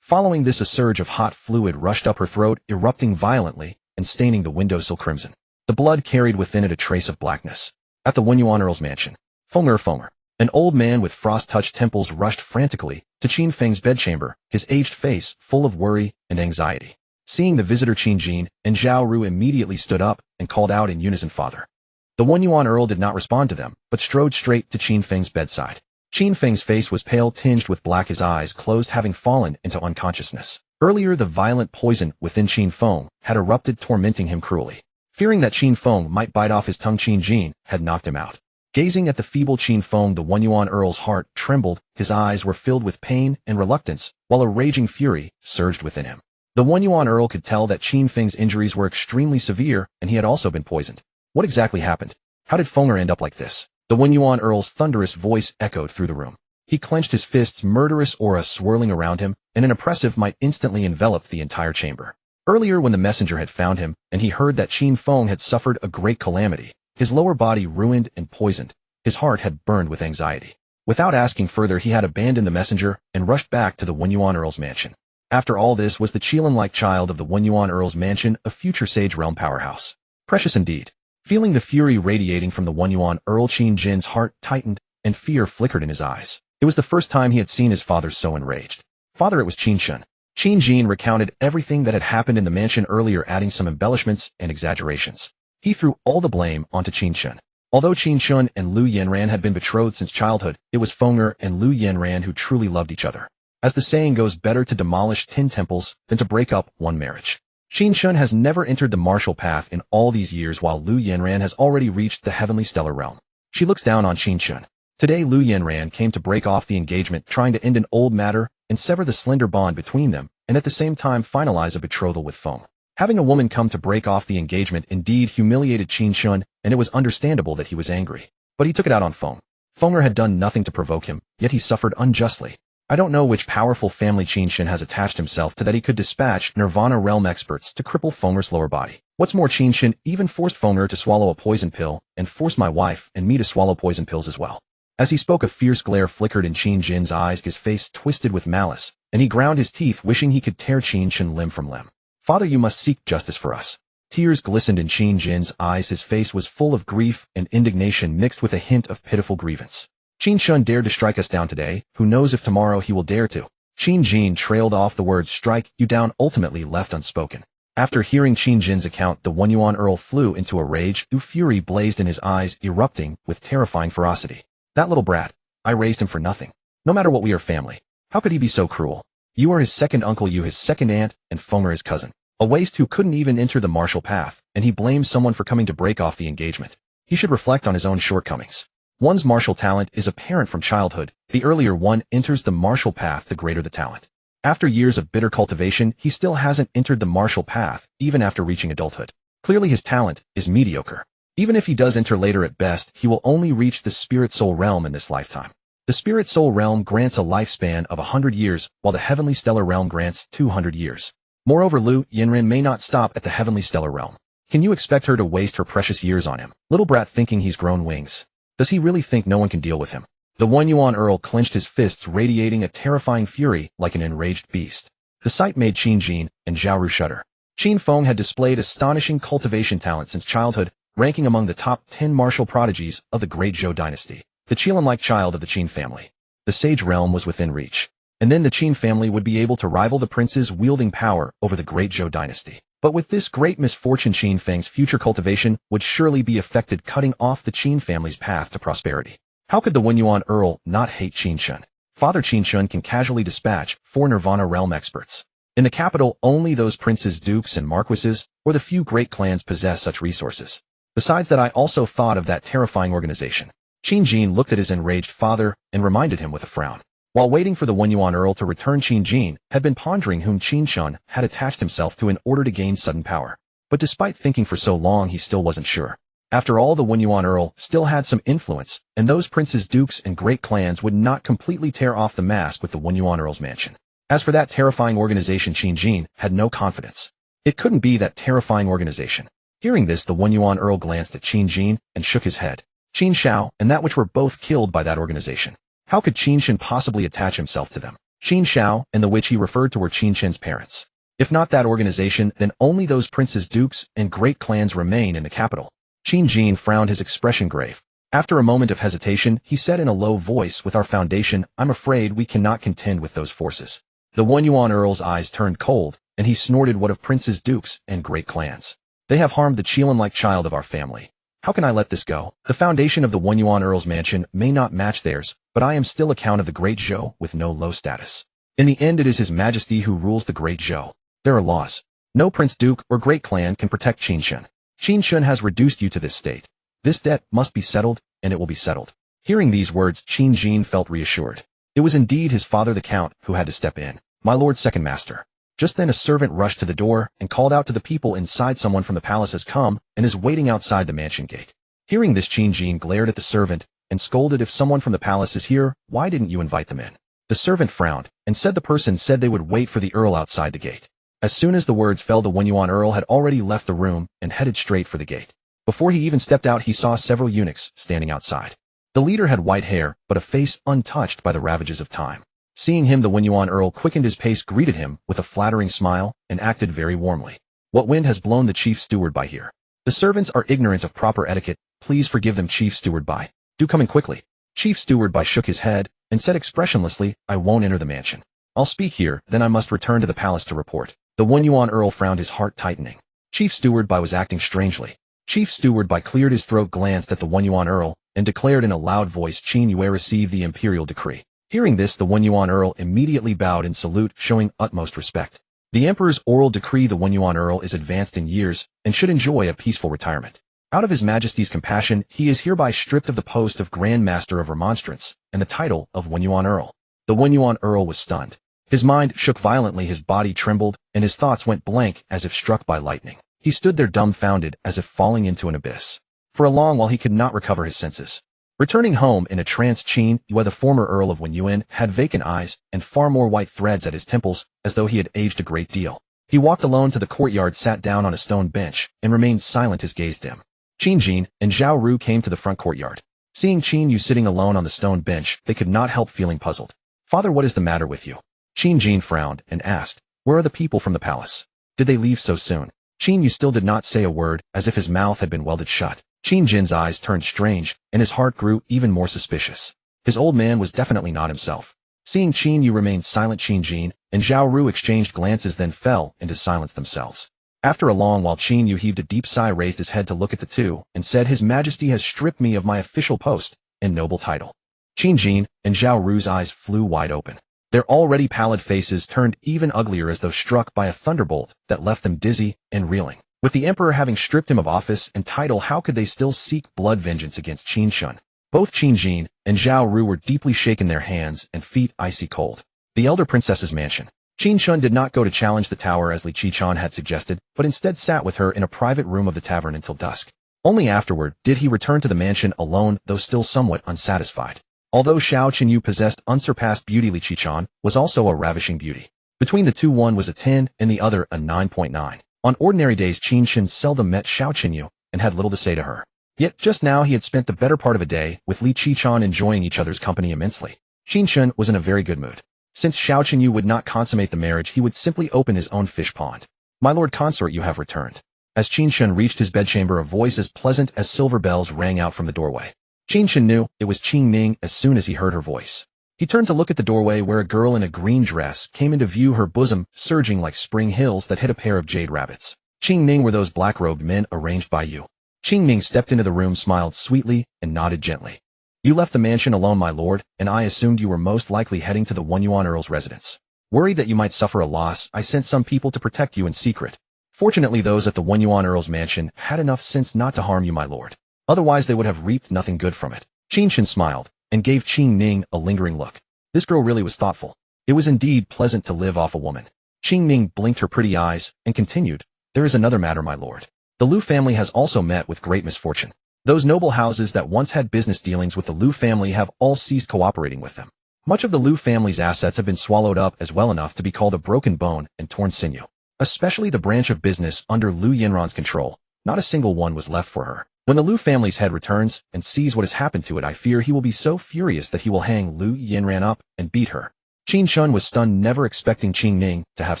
Speaker 1: Following this, a surge of hot fluid rushed up her throat, erupting violently and staining the windowsill crimson. The blood carried within it a trace of blackness. At the Wenyuan Earl's mansion, Fenger, an old man with frost-touched temples, rushed frantically to Qin Feng's bedchamber, his aged face full of worry and anxiety. Seeing the visitor, Qin Jin and Zhao Ru immediately stood up and called out in unison, "Father." The Wenyuan Earl did not respond to them, but strode straight to Qin Feng's bedside. Qin Feng's face was pale, tinged with black, his eyes closed, having fallen into unconsciousness. Earlier, the violent poison within Qin Feng had erupted, tormenting him cruelly. Fearing that Qin Feng might bite off his tongue, Qin Jin had knocked him out. Gazing at the feeble Qin Feng, the Wenyuan Earl's heart trembled, his eyes were filled with pain and reluctance, while a raging fury surged within him. The Wenyuan Earl could tell that Qin Feng's injuries were extremely severe, and he had also been poisoned. What exactly happened? How did Fenger end up like this? The Wenyuan Earl's thunderous voice echoed through the room. He clenched his fists, murderous aura swirling around him, and an oppressive might instantly enveloped the entire chamber. Earlier, when the messenger had found him, and he heard that Qin Feng had suffered a great calamity, his lower body ruined and poisoned, his heart had burned with anxiety. Without asking further, he had abandoned the messenger and rushed back to the Wenyuan Earl's mansion. After all this, was the Qilin-like child of the Wenyuan Earl's mansion a future Sage Realm powerhouse? Precious indeed. Feeling the fury radiating from the Wenyuan Earl, Qin Jin's heart tightened and fear flickered in his eyes. It was the first time he had seen his father so enraged. Father, it was Qin Chen. Qin Jin recounted everything that had happened in the mansion earlier, adding some embellishments and exaggerations. He threw all the blame onto Qin Chen. Although Qin Chen and Lu Yinran had been betrothed since childhood, it was Fenger and Lu Yinran who truly loved each other. As the saying goes, better to demolish 10 temples than to break up one marriage. Qin Chen has never entered the martial path in all these years, while Lu Yinran has already reached the heavenly stellar realm. She looks down on Qin Chen. Today, Lu Yinran came to break off the engagement, trying to end an old matter and sever the slender bond between them, and at the same time finalize a betrothal with Feng. Having a woman come to break off the engagement indeed humiliated Qin Chen, and it was understandable that he was angry. But he took it out on Feng. Fenger had done nothing to provoke him, yet he suffered unjustly. I don't know which powerful family Qin Chen has attached himself to that he could dispatch Nirvana realm experts to cripple Fenger's lower body. What's more, Qin Chen even forced Fenger to swallow a poison pill and forced my wife and me to swallow poison pills as well. As he spoke, a fierce glare flickered in Qin Jin's eyes, his face twisted with malice, and he ground his teeth, wishing he could tear Qin Chen limb from limb. Father, you must seek justice for us. Tears glistened in Qin Jin's eyes, his face was full of grief and indignation mixed with a hint of pitiful grievance. Qin Chen dared to strike us down today, who knows if tomorrow he will dare to. Qin Jin trailed off the words "strike you down," ultimately left unspoken. After hearing Qin Jin's account, the Wenyuan Earl flew into a rage, fury blazed in his eyes, erupting with terrifying ferocity. That little brat, I raised him for nothing. No matter what, we are family. How could he be so cruel? You are his second uncle, you his second aunt, and Fenger his cousin. A waste who couldn't even enter the martial path, and he blames someone for coming to break off the engagement. He should reflect on his own shortcomings. One's martial talent is apparent from childhood. The earlier one enters the martial path, the greater the talent. After years of bitter cultivation, he still hasn't entered the martial path, even after reaching adulthood. Clearly his talent is mediocre. Even if he does enter later, at best, he will only reach the spirit soul realm in this lifetime. The spirit soul realm grants a lifespan of 100 years, while the heavenly stellar realm grants 200 years. Moreover, Lu Yinren may not stop at the heavenly stellar realm. Can you expect her to waste her precious years on him? Little brat thinking he's grown wings. Does he really think no one can deal with him? The One Yuan Earl clenched his fists, radiating a terrifying fury like an enraged beast. The sight made Qin Jin and Zhao Ru shudder. Qin Feng had displayed astonishing cultivation talent since childhood, ranking among the top 10 martial prodigies of the Great Zhou dynasty. The Qilin-like child of the Qin family. The sage realm was within reach. And then the Qin family would be able to rival the princes wielding power over the Great Zhou dynasty. But with this great misfortune, Qin Feng's future cultivation would surely be affected, cutting off the Qin family's path to prosperity. How could the One Yuan Earl not hate Qin Chen? Father Qin Chen can casually dispatch 4 Nirvana realm experts. In the capital, only those princes, dukes, and marquises, or the few great clans possess such resources. Besides that, I also thought of that terrifying organization. Qin Jin looked at his enraged father and reminded him with a frown. While waiting for the One Yuan Earl to return, Qin Jin had been pondering whom Qin Chen had attached himself to in order to gain sudden power. But despite thinking for so long, he still wasn't sure. After all, the One Yuan Earl still had some influence, and those princes, dukes, and great clans would not completely tear off the mask with the One Yuan Earl's mansion. As for that terrifying organization, Qin Jin had no confidence. It couldn't be that terrifying organization. Hearing this, the One Yuan Earl glanced at Qin Jin and shook his head. Qin Shao and that which were both killed by that organization. How could Qin Chen possibly attach himself to them? Qin Shao and the which he referred to were Qin Chen's parents. If not that organization, then only those princes, dukes, and great clans remain in the capital. Qin Jin frowned, his expression grave. After a moment of hesitation, he said in a low voice, with our foundation, I'm afraid we cannot contend with those forces. The One Yuan Earl's eyes turned cold, and he snorted, what of princes, dukes, and great clans? They have harmed the Qilin-like child of our family. How can I let this go? The foundation of the One Yuan Earl's mansion may not match theirs, but I am still a count of the Great Zhou with no low status. In the end, it is His Majesty who rules the Great Zhou. There are laws. No prince, duke, or great clan can protect Qin Chen. Qin Chen has reduced you to this state. This debt must be settled, and it will be settled. Hearing these words, Qin Jin felt reassured. It was indeed his father, the count, who had to step in. My lord, second master. Just then a servant rushed to the door and called out to the people inside, someone from the palace has come and is waiting outside the mansion gate. Hearing this, Qin Jin glared at the servant and scolded, if someone from the palace is here, why didn't you invite them in? The servant frowned and said the person said they would wait for the earl outside the gate. As soon as the words fell, the One Yuan Earl had already left the room and headed straight for the gate. Before he even stepped out, he saw several eunuchs standing outside. The leader had white hair, but a face untouched by the ravages of time. Seeing him, the One Yuan Earl quickened his pace, greeted him with a flattering smile, and acted very warmly. What wind has blown the chief steward by here? The servants are ignorant of proper etiquette. Please forgive them, Chief Steward Bai. Do come in quickly. Chief Steward Bai shook his head and said expressionlessly, I won't enter the mansion. I'll speak here, then I must return to the palace to report. The One Yuan Earl frowned, his heart tightening. Chief Steward Bai was acting strangely. Chief Steward Bai cleared his throat, glanced at the One Yuan Earl, and declared in a loud voice, Qin Yue received the imperial decree. Hearing this, the One Yuan Earl immediately bowed in salute, showing utmost respect. The Emperor's oral decree, the One Yuan Earl is advanced in years and should enjoy a peaceful retirement. Out of His Majesty's compassion, he is hereby stripped of the post of Grand Master of Remonstrance and the title of One Yuan Earl. The One Yuan Earl was stunned. His mind shook violently, his body trembled, and his thoughts went blank as if struck by lightning. He stood there dumbfounded, as if falling into an abyss. For a long while he could not recover his senses. Returning home in a trance, Qin Yue, the former Earl of Wenyuan, had vacant eyes and far more white threads at his temples, as though he had aged a great deal. He walked alone to the courtyard, sat down on a stone bench, and remained silent, his gaze dim. Qin Jin and Zhao Ru came to the front courtyard. Seeing Qin Yue sitting alone on the stone bench, they could not help feeling puzzled. Father, what is the matter with you? Qin Jin frowned and asked, where are the people from the palace? Did they leave so soon? Qin Yue still did not say a word, as if his mouth had been welded shut. Qin Jin's eyes turned strange, and his heart grew even more suspicious. His old man was definitely not himself. Seeing Qin Yue remain silent, Qin Jin and Zhao Ru exchanged glances, then fell into silence themselves. After a long while, Qin Yue heaved a deep sigh, raised his head to look at the two, and said, His Majesty has stripped me of my official post and noble title. Qin Jin and Zhao Ru's eyes flew wide open. Their already pallid faces turned even uglier, as though struck by a thunderbolt that left them dizzy and reeling. With the Emperor having stripped him of office and title, how could they still seek blood vengeance against Qin Chen? Both Qin Jin and Zhao Ru were deeply shaken, their hands and feet icy cold. The elder princess's mansion. Qin Chen did not go to challenge the tower as Li Qichen had suggested, but instead sat with her in a private room of the tavern until dusk. Only afterward did he return to the mansion alone, though still somewhat unsatisfied. Although Xiao Qinyu possessed unsurpassed beauty, Li Qichen was also a ravishing beauty. Between the two, one was a 10 and the other a 9.9. On ordinary days, Qin Chen seldom met Xiao Qinyu and had little to say to her. Yet just now he had spent the better part of a day with Li Qichen, enjoying each other's company immensely. Qin Chen was in a very good mood. Since Xiao Qinyu would not consummate the marriage, he would simply open his own fish pond. "My lord consort, you have returned." As Qin Chen reached his bedchamber, a voice as pleasant as silver bells rang out from the doorway. Qin Chen knew it was Qing Ning as soon as he heard her voice. He turned to look at the doorway, where a girl in a green dress came into view, her bosom surging like spring hills that hid a pair of jade rabbits. "Qing Ning, were those black-robed men arranged by you?" Qing Ning stepped into the room, smiled sweetly, and nodded gently. "You left the mansion alone, my lord, and I assumed you were most likely heading to the Yuan Earl's residence. Worried that you might suffer a loss, I sent some people to protect you in secret. Fortunately, those at the Yuan Earl's mansion had enough sense not to harm you, my lord. Otherwise, they would have reaped nothing good from it." Qin Chen smiled and gave Qing Ning a lingering look. This girl really was thoughtful. It was indeed pleasant to live off a woman. Qing Ning blinked her pretty eyes and continued, "There is another matter, my lord. The Lu family has also met with great misfortune. Those noble houses that once had business dealings with the Lu family have all ceased cooperating with them. Much of the Lu family's assets have been swallowed up as well enough to be called a broken bone and torn sinew. Especially the branch of business under Lu Yinran's control. Not a single one was left for her. When the Lu family's head returns and sees what has happened to it, I fear he will be so furious that he will hang Lu Yinran up and beat her." Qin Chen was stunned, never expecting Qing Ning to have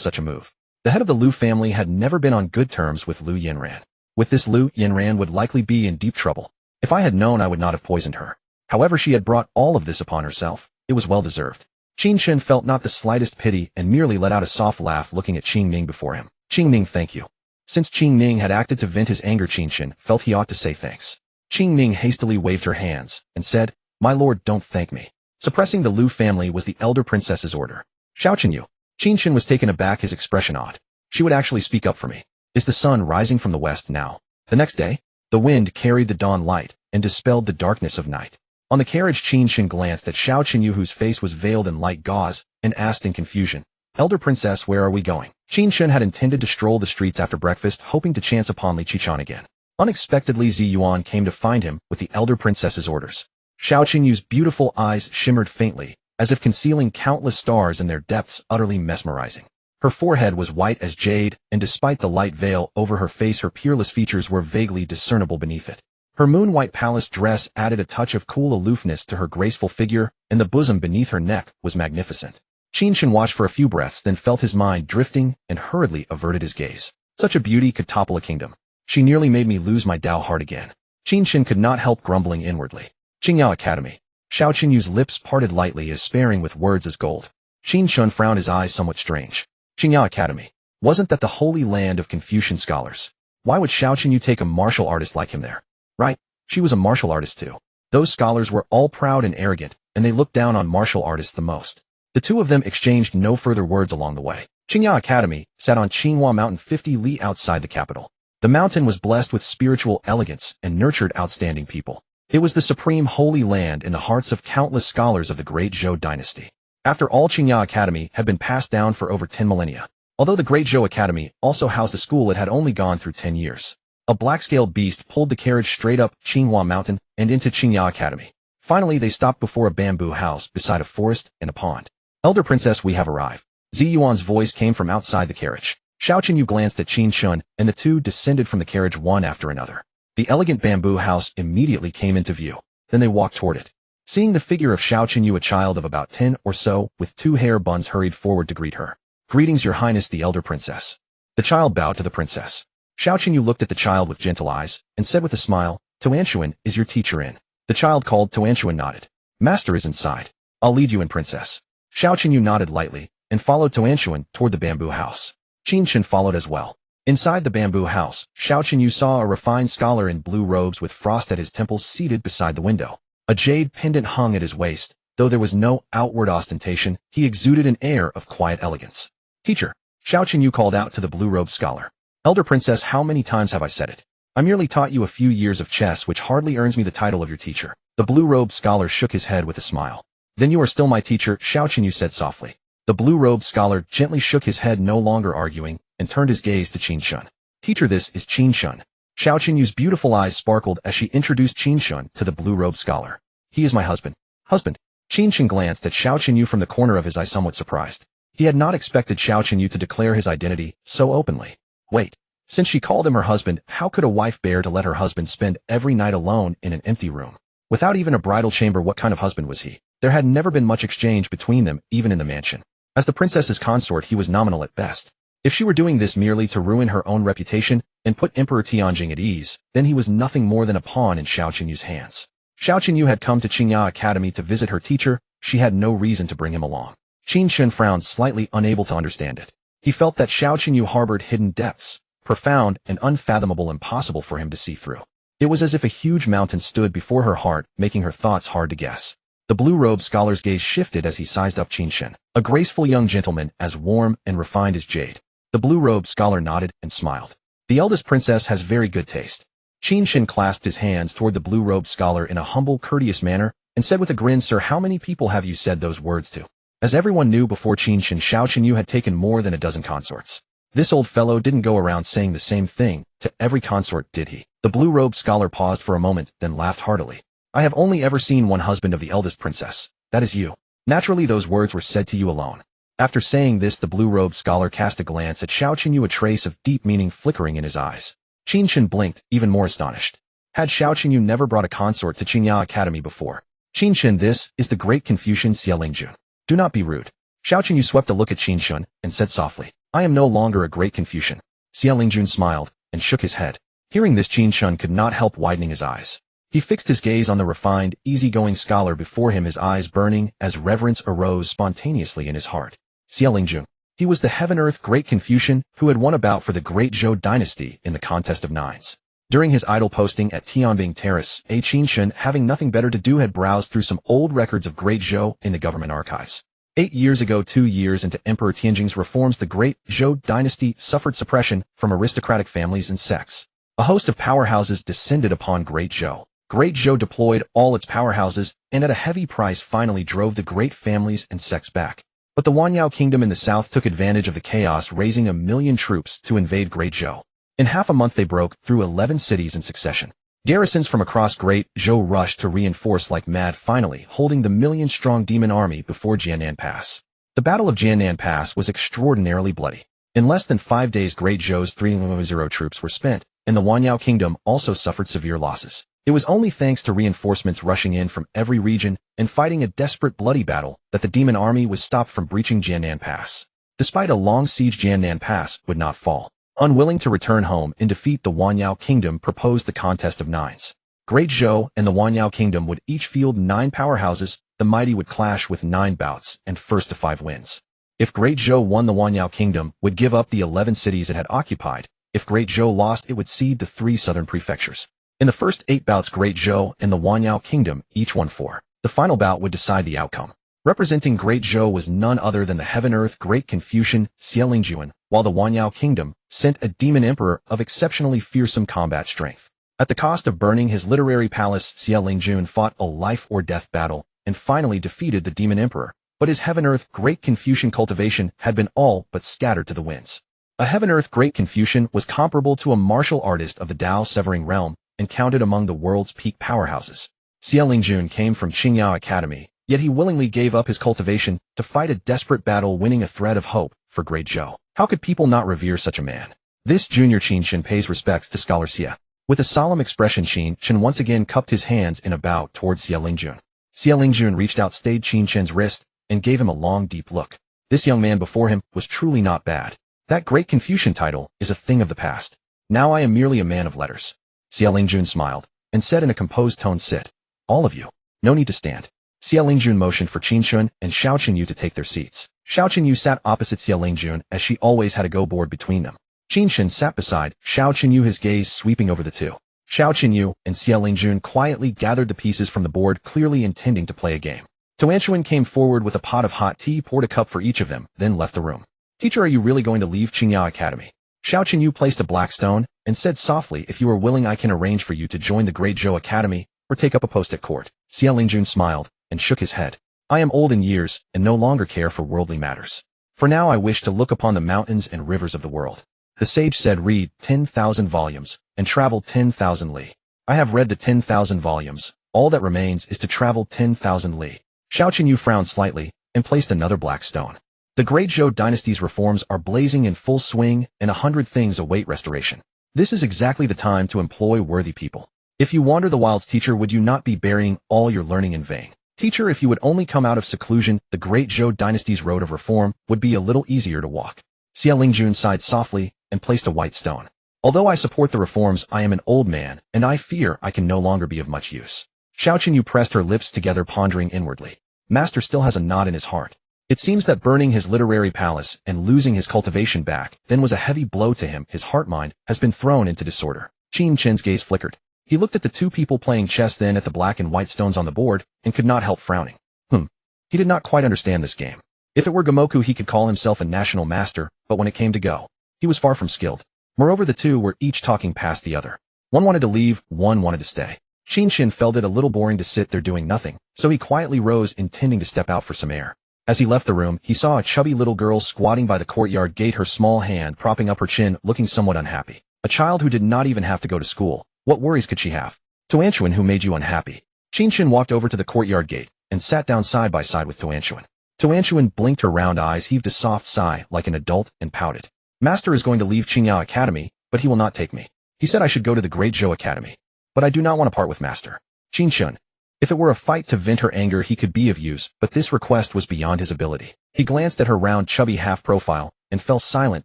Speaker 1: such a move. The head of the Lu family had never been on good terms with Lu Yinran. With this, Lu Yinran would likely be in deep trouble. If I had known, I would not have poisoned her. However, she had brought all of this upon herself. It was well deserved. Qin Chen felt not the slightest pity and merely let out a soft laugh, looking at Qing Ning before him. "Qing Ning, thank you." Since Qing Ning had acted to vent his anger, Qin Chen felt he ought to say thanks. Qing Ning hastily waved her hands and said, "My lord, don't thank me. Suppressing the Lu family was the elder princess's order." "Xiao Qinyu." Qin Chen was taken aback, his expression odd. "She would actually speak up for me. Is the sun rising from the west now?" The next day, the wind carried the dawn light and dispelled the darkness of night. On the carriage, Qin Chen glanced at Xiao Qinyu, whose face was veiled in light gauze, and asked in confusion, "Elder princess, where are we going?" Qin Chen had intended to stroll the streets after breakfast, hoping to chance upon Li Qichen again. Unexpectedly, Zi Yuan came to find him with the elder princess's orders. Xiao Qinyu's beautiful eyes shimmered faintly, as if concealing countless stars in their depths, utterly mesmerizing. Her forehead was white as jade, and despite the light veil over her face, her peerless features were vaguely discernible beneath it. Her moon-white palace dress added a touch of cool aloofness to her graceful figure, and the bosom beneath her neck was magnificent. Qin Chen watched for a few breaths, then felt his mind drifting and hurriedly averted his gaze. Such a beauty could topple a kingdom. She nearly made me lose my Tao heart again. Qin Chen could not help grumbling inwardly. Qingyao Academy. Xiao Qinyu's lips parted lightly, as sparing with words as gold. Qin Chen frowned, his eyes somewhat strange. Qingyao Academy. Wasn't that the holy land of Confucian scholars? Why would Xiao Qinyu take a martial artist like him there? Right, she was a martial artist too. Those scholars were all proud and arrogant, and they looked down on martial artists the most. The two of them exchanged no further words along the way. Qingyao Academy sat on Qinghua Mountain, 50 li outside the capital. The mountain was blessed with spiritual elegance and nurtured outstanding people. It was the supreme holy land in the hearts of countless scholars of the great Zhou dynasty. After all, Qingyao Academy had been passed down for over 10 millennia. Although the great Zhou Academy also housed a school, it had only gone through 10 years. A black-scaled beast pulled the carriage straight up Qinghua Mountain and into Qingyao Academy. Finally, they stopped before a bamboo house beside a forest and a pond. "Elder princess, we have arrived." Zi Yuan's voice came from outside the carriage. Xiao Qinyu glanced at Qin Chen, and the two descended from the carriage one after another. The elegant bamboo house immediately came into view. Then they walked toward it. Seeing the figure of Xiao Qinyu, a child of about 10 or so, with 2 hair buns, hurried forward to greet her. "Greetings, your highness, the elder princess." The child bowed to the princess. Xiao Qinyu looked at the child with gentle eyes, and said with a smile, "Tuanshuan, is your teacher in?" The child called Tuanshuan nodded. "Master is inside. I'll lead you in, princess." Xiao Qinyu nodded lightly, and followed Tuanshuan toward the bamboo house. Qin Chen followed as well. Inside the bamboo house, Xiao Qinyu saw a refined scholar in blue robes with frost at his temples seated beside the window. A jade pendant hung at his waist. Though there was no outward ostentation, he exuded an air of quiet elegance. "Teacher," Xiao Qinyu called out to the blue-robed scholar. "Elder princess, how many times have I said it? I merely taught you a few years of chess, which hardly earns me the title of your teacher." The blue-robed scholar shook his head with a smile. "Then you are still my teacher," Xiao Qinyu said softly. The blue-robed scholar gently shook his head, no longer arguing, and turned his gaze to Qin Chen. "Teacher, this is Qin Chen." Xiao Qinyu's beautiful eyes sparkled as she introduced Qin Chen to the blue-robed scholar. "He is my husband." Husband. Qin Chen glanced at Xiao Qinyu from the corner of his eye, somewhat surprised. He had not expected Xiao Qinyu to declare his identity so openly. Wait. Since she called him her husband, how could a wife bear to let her husband spend every night alone in an empty room? Without even a bridal chamber, what kind of husband was he? There had never been much exchange between them, even in the mansion. As the princess's consort, he was nominal at best. If she were doing this merely to ruin her own reputation and put Emperor Tianjing at ease, then he was nothing more than a pawn in Xiao Qinyu's hands. Xiao Qinyu had come to Qingya Academy to visit her teacher. She had no reason to bring him along. Qin Chen frowned, slightly unable to understand it. He felt that Xiao Qinyu harbored hidden depths, profound and unfathomable, impossible for him to see through. It was as if a huge mountain stood before her heart, making her thoughts hard to guess. The blue-robed scholar's gaze shifted as he sized up Qin Chen, a graceful young gentleman as warm and refined as jade. The blue-robed scholar nodded and smiled. The eldest princess has very good taste. Qin Chen clasped his hands toward the blue-robed scholar in a humble, courteous manner and said with a grin, "Sir, how many people have you said those words to?" As everyone knew before Qin Chen, Xiao Qinyu had taken more than a dozen consorts. This old fellow didn't go around saying the same thing to every consort, did he? The blue-robed scholar paused for a moment, then laughed heartily. "I have only ever seen one husband of the eldest princess. That is you. Naturally, those words were said to you alone." After saying this, the blue-robed scholar cast a glance at Xiao Qinyu, a trace of deep meaning flickering in his eyes. Qin Chen blinked, even more astonished. Had Xiao Qinyu never brought a consort to Qingya Academy before? "Qin Chen, this is the great Confucian Xie Lingjun. Do not be rude." Xiao Qinyu swept a look at Qin Chen and said softly, "I am no longer a great Confucian." Xie Lingjun smiled and shook his head. Hearing this, Qin Chen could not help widening his eyes. He fixed his gaze on the refined, easygoing scholar before him, his eyes burning as reverence arose spontaneously in his heart. Xie Lingjun. He was the heaven-earth great Confucian who had won a bout for the great Zhou dynasty in the contest of nines. During his idle posting at Tianbing Terrace, Qin Chen, having nothing better to do, had browsed through some old records of great Zhou in the government archives. 8 years ago, 2 years into Emperor Tianjing's reforms, the great Zhou dynasty suffered suppression from aristocratic families and sects. A host of powerhouses descended upon Great Zhou. Great Zhou deployed all its powerhouses and at a heavy price finally drove the great families and sects back. But the Wanyao kingdom in the south took advantage of the chaos, raising 1 million troops to invade Great Zhou. In half a month they broke through 11 cities in succession. Garrisons from across Great Zhou rushed to reinforce like mad, finally holding the million-strong demon army before Jiannan Pass. The Battle of Jiannan Pass was extraordinarily bloody. In less than 5 days, Great Zhou's 300 troops were spent, and the Wanyao kingdom also suffered severe losses. It was only thanks to reinforcements rushing in from every region and fighting a desperate, bloody battle that the demon army was stopped from breaching Jiannan Pass. Despite a long siege, Jiannan Pass would not fall. Unwilling to return home in defeat, the Wanyao kingdom proposed the contest of nines. Great Zhou and the Wanyao kingdom would each field 9 powerhouses. The mighty would clash with 9 bouts and first to 5 wins. If Great Zhou won, the Wanyao kingdom would give up the 11 cities it had occupied. If Great Zhou lost, it would cede the 3 southern prefectures. In the first 8 bouts, Great Zhou and the Wanyao kingdom each won 4. The final bout would decide the outcome. Representing Great Zhou was none other than the heaven-earth great Confucian Xie Lingjun, while the Wanyao kingdom sent a demon emperor of exceptionally fearsome combat strength. At the cost of burning his literary palace, Xie Lingjun fought a life-or-death battle and finally defeated the demon emperor, but his heaven-earth great Confucian cultivation had been all but scattered to the winds. A heaven-earth great Confucian was comparable to a martial artist of the Tao-severing realm and counted among the world's peak powerhouses. Xie Lingjun came from Qingya Academy, yet he willingly gave up his cultivation to fight a desperate battle, winning a thread of hope for Great Zhou. How could people not revere such a man? This junior Qin Chen pays respects to Scholar Xie. With a solemn expression, Qin Chen once again cupped his hands in a bow towards Xie Lingjun. Xie Lingjun reached out, stayed Qin Chen's wrist, and gave him a long, deep look. This young man before him was truly not bad. That great Confucian title is a thing of the past. Now I am merely a man of letters. Xie Lingjun smiled and said in a composed tone, "Sit. All of you. No need to stand." Xie Lingjun motioned for Qin Chen and Xiao Qinyu to take their seats. Xiao Qinyu sat opposite Xie Lingjun, as she always had a go-board between them. Qin Chen sat beside Xiao Qinyu, his gaze sweeping over the two. Xiao Qinyu and Xie Lingjun quietly gathered the pieces from the board, clearly intending to play a game. Tuanchuan came forward with a pot of hot tea, poured a cup for each of them, then left the room. "Teacher, are you really going to leave Qingya Academy?" Xiao Qinyu placed a black stone and said softly, "If you are willing, I can arrange for you to join the Great Zhou Academy or take up a post at court." Xie Lingjun smiled and shook his head. "I am old in years and no longer care for worldly matters. For now I wish to look upon the mountains and rivers of the world." The sage said, "Read 10,000 volumes and travel 10,000 li." "I have read the 10,000 volumes," All that remains is to travel 10,000 li. Xiao Qinyu frowned slightly and placed another black stone. The Great Zhou dynasty's reforms are blazing in full swing, and 100 things await restoration. This is exactly the time to employ worthy people. If you wander the wilds, teacher, would you not be burying all your learning in vain? Teacher, if you would only come out of seclusion, the Great Zhou dynasty's road of reform would be a little easier to walk. Xia Lingjun sighed softly and placed a white stone. Although I support the reforms, I am an old man, and I fear I can no longer be of much use. Xiao Qinyu pressed her lips together, pondering inwardly. Master still has a knot in his heart. It seems that burning his literary palace and losing his cultivation back then was a heavy blow to him. His heart-mind has been thrown into disorder. Qin Chen's gaze flickered. He looked at the two people playing chess, then at the black and white stones on the board, and could not help frowning. He did not quite understand this game. If it were Gomoku, he could call himself a national master, but when it came to Go, he was far from skilled. Moreover, the two were each talking past the other. One wanted to leave, one wanted to stay. Qin Chen felt it a little boring to sit there doing nothing, so he quietly rose, intending to step out for some air. As he left the room, he saw a chubby little girl squatting by the courtyard gate, her small hand propping up her chin, looking somewhat unhappy. A child who did not even have to go to school. What worries could she have? Tuanshuan, who made you unhappy? Qin Chen walked over to the courtyard gate and sat down side by side with Tuanshuan. Tuanshuan blinked her round eyes, heaved a soft sigh like an adult, and pouted. Master is going to leave Qingyao Academy, but he will not take me. He said I should go to the Great Zhou Academy. But I do not want to part with Master. Qin Chen. If it were a fight to vent her anger, he could be of use, but this request was beyond his ability. He glanced at her round, chubby half-profile and fell silent,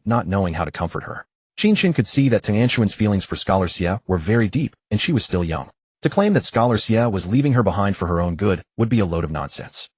Speaker 1: not knowing how to comfort her. Qin Chen could see that Tuanshuan's feelings for Scholar Xie were very deep, and she was still young. To claim that Scholar Xie was leaving her behind for her own good would be a load of nonsense.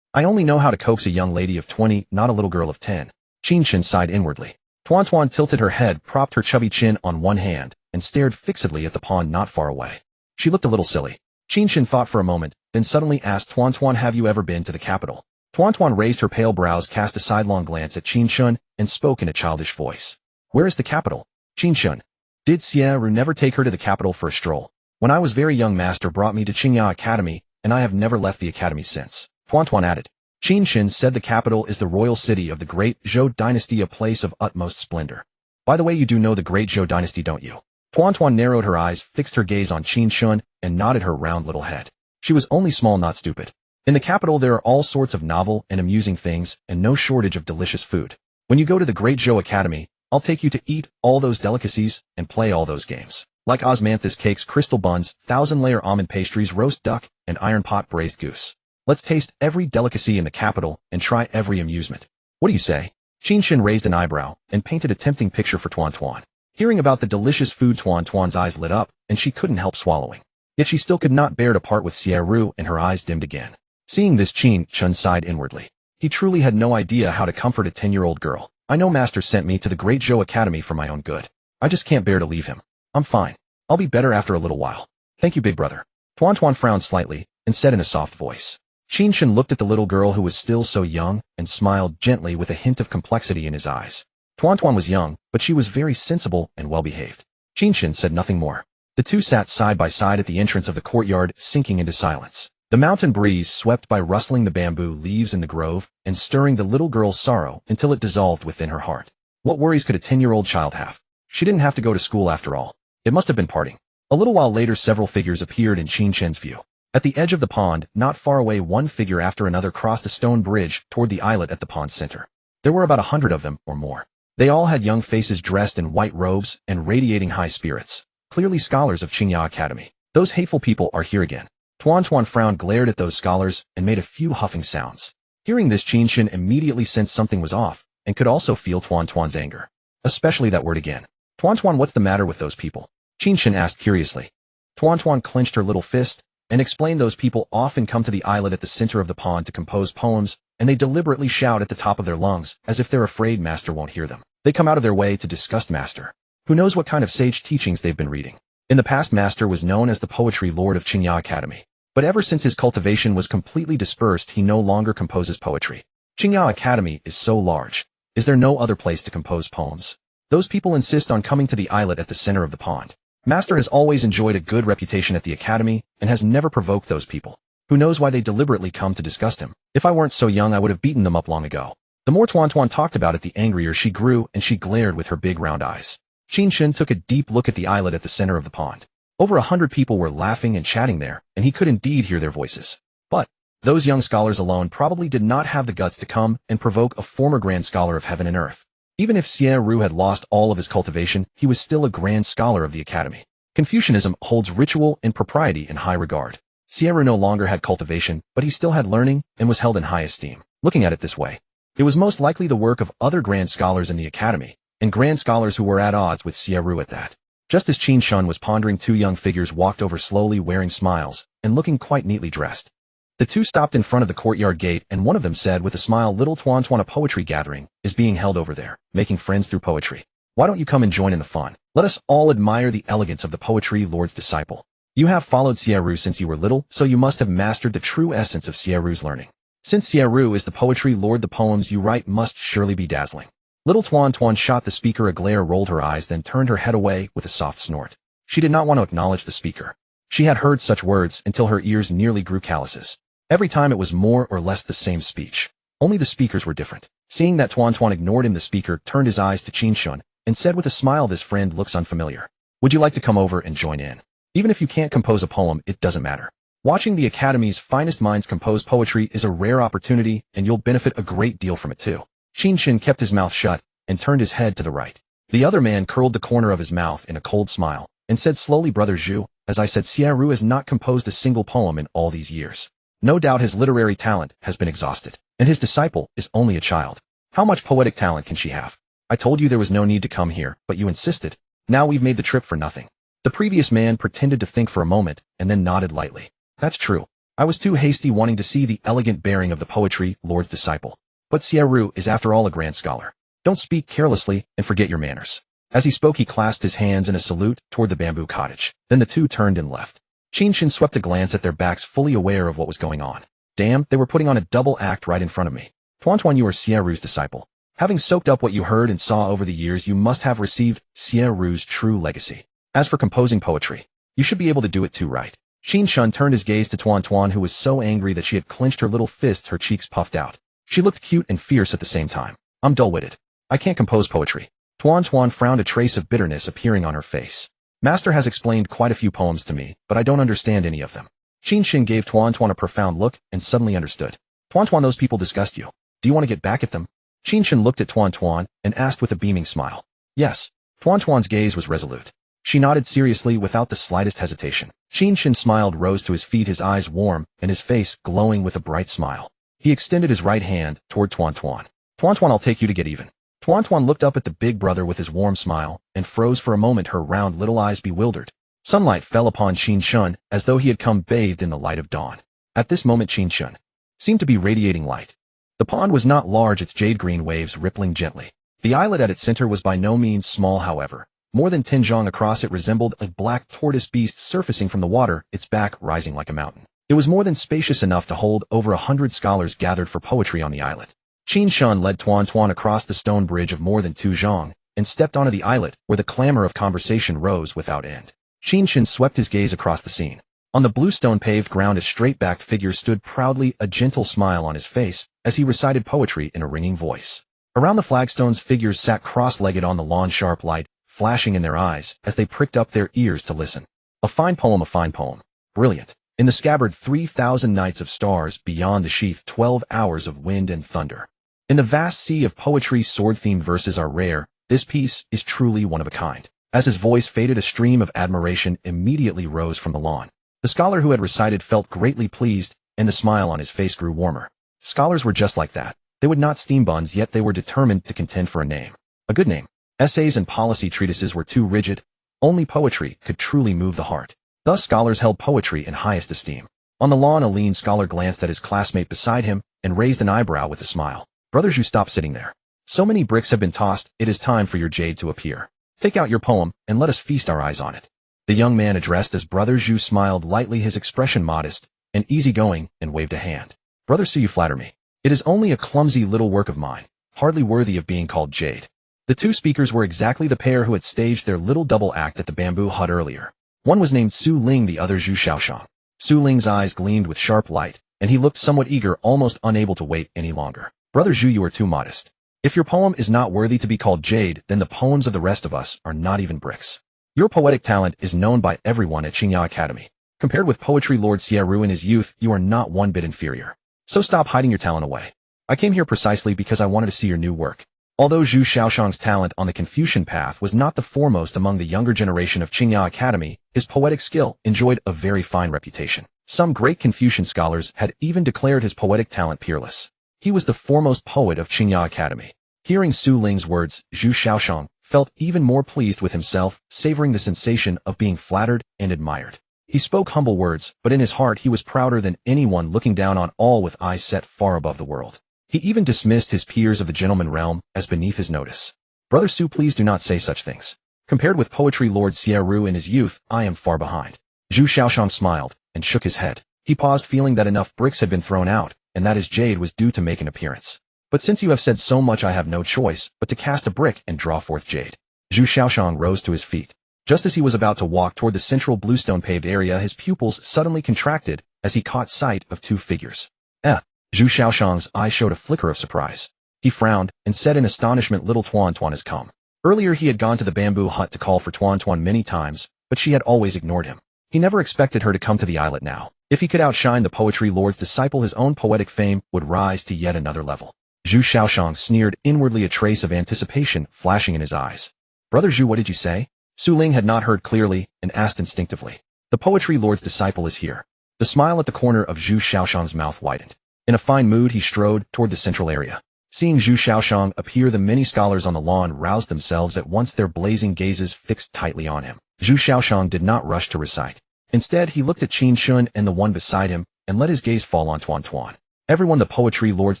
Speaker 1: I only know how to coax a young lady of 20, not a little girl of 10. Qin Chen sighed inwardly. Tuan tilted her head, propped her chubby chin on one hand, and stared fixedly at the pond not far away. She looked a little silly. Qin Chen thought for a moment, then suddenly asked Tuan, have you ever been to the capital? Tuan raised her pale brows, cast a sidelong glance at Qin Chen, and spoke in a childish voice. Where is the capital? Qin Chen. Did Xie Ru never take her to the capital for a stroll? When I was very young, Master brought me to Qingyao Academy, and I have never left the academy since. Tuan added. Qin Chen said the capital is the royal city of the Great Zhou dynasty, a place of utmost splendor. By the way, you do know the Great Zhou dynasty, don't you? Tuan narrowed her eyes, fixed her gaze on Qin Chen, and nodded her round little head. She was only small, not stupid. In the capital there are all sorts of novel and amusing things, and no shortage of delicious food. When you go to the Great Zhou Academy, I'll take you to eat all those delicacies and play all those games. Like osmanthus cakes, crystal buns, 1,000-layer almond pastries, roast duck, and iron pot braised goose. Let's taste every delicacy in the capital and try every amusement. What do you say? Qin Chen raised an eyebrow and painted a tempting picture for Tuan. Hearing about the delicious food, Tuan's eyes lit up, and she couldn't help swallowing. Yet she still could not bear to part with Xie Ru, and her eyes dimmed again. Seeing this, Qin Chen sighed inwardly. He truly had no idea how to comfort a 10-year-old girl. I know Master sent me to the Great Zhou Academy for my own good. I just can't bear to leave him. I'm fine. I'll be better after a little while. Thank you, big brother. Tuan frowned slightly and said in a soft voice. Qin Chen looked at the little girl who was still so young and smiled gently with a hint of complexity in his eyes. Tuan was young, but she was very sensible and well-behaved. Qin Chen said nothing more. The two sat side by side at the entrance of the courtyard, sinking into silence. The mountain breeze swept by, rustling the bamboo leaves in the grove and stirring the little girl's sorrow until it dissolved within her heart. What worries could a 10-year-old child have? She didn't have to go to school after all. It must have been parting. A little while later, several figures appeared in Qin Chen's view. At the edge of the pond, not far away, one figure after another crossed a stone bridge toward the islet at the pond center. There were about 100 of them or more. They all had young faces, dressed in white robes and radiating high spirits. Clearly scholars of Qingyao Academy. Those hateful people are here again. Tuan frowned, glared at those scholars, and made a few huffing sounds. Hearing this, Qin Chen immediately sensed something was off, and could also feel Tuan's anger. Especially that word again. Tuan, what's the matter with those people? Qin Chen asked curiously. Tuan clenched her little fist, and explained those people often come to the islet at the center of the pond to compose poems, and they deliberately shout at the top of their lungs, as if they're afraid Master won't hear them. They come out of their way to disgust Master. Who knows what kind of sage teachings they've been reading. In the past, Master was known as the poetry lord of Qingyao Academy. But ever since his cultivation was completely dispersed, he no longer composes poetry. Qingyao Academy is so large. Is there no other place to compose poems? Those people insist on coming to the islet at the center of the pond. Master has always enjoyed a good reputation at the academy and has never provoked those people. Who knows why they deliberately come to disgust him? If I weren't so young, I would have beaten them up long ago. The more Tuan talked about it, the angrier she grew, and she glared with her big round eyes. Qin Chen took a deep look at the islet at the center of the pond. Over 100 people were laughing and chatting there, and he could indeed hear their voices. But those young scholars alone probably did not have the guts to come and provoke a former Grand Scholar of Heaven and Earth. Even if Xie Ru had lost all of his cultivation, he was still a Grand Scholar of the Academy. Confucianism holds ritual and propriety in high regard. Xie Ru no longer had cultivation, but he still had learning and was held in high esteem. Looking at it this way, it was most likely the work of other Grand Scholars in the Academy, and Grand Scholars who were at odds with Xie Ru at that. Just as Qin Chen was pondering, two young figures walked over slowly, wearing smiles and looking quite neatly dressed. The two stopped in front of the courtyard gate, and one of them said with a smile, "Little Tuan, a poetry gathering is being held over there, making friends through poetry. Why don't you come and join in the fun? Let us all admire the elegance of the poetry lord's disciple. You have followed Xie Ru since you were little, so you must have mastered the true essence of Xie Ru's learning. Since Xie Ru is the poetry lord, the poems you write must surely be dazzling." Little Tuan shot the speaker a glare, rolled her eyes, then turned her head away with a soft snort. She did not want to acknowledge the speaker. She had heard such words until her ears nearly grew calluses. Every time it was more or less the same speech. Only the speakers were different. Seeing that Tuan ignored him, the speaker turned his eyes to Qin Chen and said with a smile, "This friend looks unfamiliar. Would you like to come over and join in? Even if you can't compose a poem, it doesn't matter. Watching the Academy's finest minds compose poetry is a rare opportunity, and you'll benefit a great deal from it too." Qin Chen kept his mouth shut and turned his head to the right. The other man curled the corner of his mouth in a cold smile and said slowly, "Brother Zhu, as I said, Xie Ru has not composed a single poem in all these years. No doubt his literary talent has been exhausted, and his disciple is only a child. How much poetic talent can she have? I told you there was no need to come here, but you insisted. Now we've made the trip for nothing." The previous man pretended to think for a moment and then nodded lightly. "That's true. I was too hasty, wanting to see the elegant bearing of the poetry lord's disciple. But Xie Ru is after all a Grand Scholar. Don't speak carelessly and forget your manners." As he spoke, he clasped his hands in a salute toward the bamboo cottage. Then the two turned and left. Qin Chen swept a glance at their backs, fully aware of what was going on. Damn, they were putting on a double act right in front of me. Tuan, you are Xie Ru's disciple. Having soaked up what you heard and saw over the years, you must have received Xie Ru's true legacy. As for composing poetry, you should be able to do it too, right? Qin Chen turned his gaze to Tuan, who was so angry that she had clenched her little fists, her cheeks puffed out. She looked cute and fierce at the same time. "I'm dull-witted. I can't compose poetry." Tuan frowned, a trace of bitterness appearing on her face. "Master has explained quite a few poems to me, but I don't understand any of them." Qin Chen gave Tuan a profound look and suddenly understood. "Tuan, those people disgust you. Do you want to get back at them?" Qin Chen looked at Tuan and asked with a beaming smile. "Yes." Tuan's gaze was resolute. She nodded seriously without the slightest hesitation. Qin Chen smiled, rose to his feet, his eyes warm and his face glowing with a bright smile. He extended his right hand toward Tuan. "Tuan, I'll take you to get even." Tuan looked up at the big brother with his warm smile and froze for a moment, her round little eyes bewildered. Sunlight fell upon Qin Chen as though he had come bathed in the light of dawn. At this moment, Qin Chen seemed to be radiating light. The pond was not large, its jade-green waves rippling gently. The islet at its center was by no means small, however. More than 10 zhang across, it resembled a black tortoise beast surfacing from the water, its back rising like a mountain. It was more than spacious enough to hold over 100 scholars gathered for poetry on the islet. Qin Chen led Tuan across the stone bridge of more than 2 zhang and stepped onto the islet, where the clamor of conversation rose without end. Qin Chen swept his gaze across the scene. On the blue stone-paved ground, a straight-backed figure stood proudly, a gentle smile on his face as he recited poetry in a ringing voice. Around the flagstones, figures sat cross-legged on the lawn, sharp light flashing in their eyes as they pricked up their ears to listen. A fine poem. Brilliant. In the scabbard, 3,000 nights of stars. Beyond the sheath, 12 hours of wind and thunder. In the vast sea of poetry, sword-themed verses are rare. This piece is truly one of a kind. As his voice faded, a stream of admiration immediately rose from the lawn. The scholar who had recited felt greatly pleased, and the smile on his face grew warmer. Scholars were just like that. They would not steam buns, yet they were determined to contend for a name. A good name. Essays and policy treatises were too rigid. Only poetry could truly move the heart. Thus scholars held poetry in highest esteem. On the lawn, a lean scholar glanced at his classmate beside him and raised an eyebrow with a smile. "Brother Zhu, stop sitting there. So many bricks have been tossed, it is time for your jade to appear. Take out your poem and let us feast our eyes on it." The young man addressed as Brother Zhu smiled lightly, his expression modest and easygoing, and waved a hand. "Brother Zhu, you flatter me. It is only a clumsy little work of mine, hardly worthy of being called jade." The two speakers were exactly the pair who had staged their little double act at the bamboo hut earlier. One was named Su Ling, the other Zhu Xiaoshang. Su Ling's eyes gleamed with sharp light, and he looked somewhat eager, almost unable to wait any longer. "Brother Zhu, you are too modest. If your poem is not worthy to be called jade, then the poems of the rest of us are not even bricks." Your poetic talent is known by everyone at Qin Academy. Compared with Poetry Lord Xieru in his youth, you are not one bit inferior. So stop hiding your talent away. I came here precisely because I wanted to see your new work. Although Zhu Xiaoshang's talent on the Confucian path was not the foremost among the younger generation of Qin Academy, his poetic skill enjoyed a very fine reputation. Some great Confucian scholars had even declared his poetic talent peerless. He was the foremost poet of Qin Academy. Hearing Su Ling's words, Zhu Xiaoshang felt even more pleased with himself, savoring the sensation of being flattered and admired. He spoke humble words, but in his heart he was prouder than anyone, looking down on all with eyes set far above the world. He even dismissed his peers of the gentleman realm as beneath his notice. Brother Su, please do not say such things. Compared with Poetry Lord Xieru in his youth, I am far behind. Zhu Xiaoshang smiled and shook his head. He paused, feeling that enough bricks had been thrown out, and that his jade was due to make an appearance. But since you have said so much, I have no choice but to cast a brick and draw forth jade. Zhu Xiaoshang rose to his feet. Just as he was about to walk toward the central bluestone paved area, his pupils suddenly contracted as he caught sight of two figures. Zhu Xiaoshang's eyes showed a flicker of surprise. He frowned and said in astonishment, "Little Tuan Tuan has come." Earlier he had gone to the bamboo hut to call for Tuan Tuan many times, but she had always ignored him. He never expected her to come to the islet now. If he could outshine the Poetry Lord's disciple, his own poetic fame would rise to yet another level. Zhu Xiaoshang sneered, inwardly a trace of anticipation flashing in his eyes. "Brother Zhu, what did you say?" Su Ling had not heard clearly and asked instinctively. "The Poetry Lord's disciple is here." The smile at the corner of Zhu Xiaoshang's mouth widened. In a fine mood, he strode toward the central area. Seeing Zhu Xiaoshang appear, the many scholars on the lawn roused themselves at once, their blazing gazes fixed tightly on him. Zhu Xiaoshang did not rush to recite. Instead, he looked at Qin Chen and the one beside him and let his gaze fall on Tuan Tuan. "Everyone, the Poetry Lord's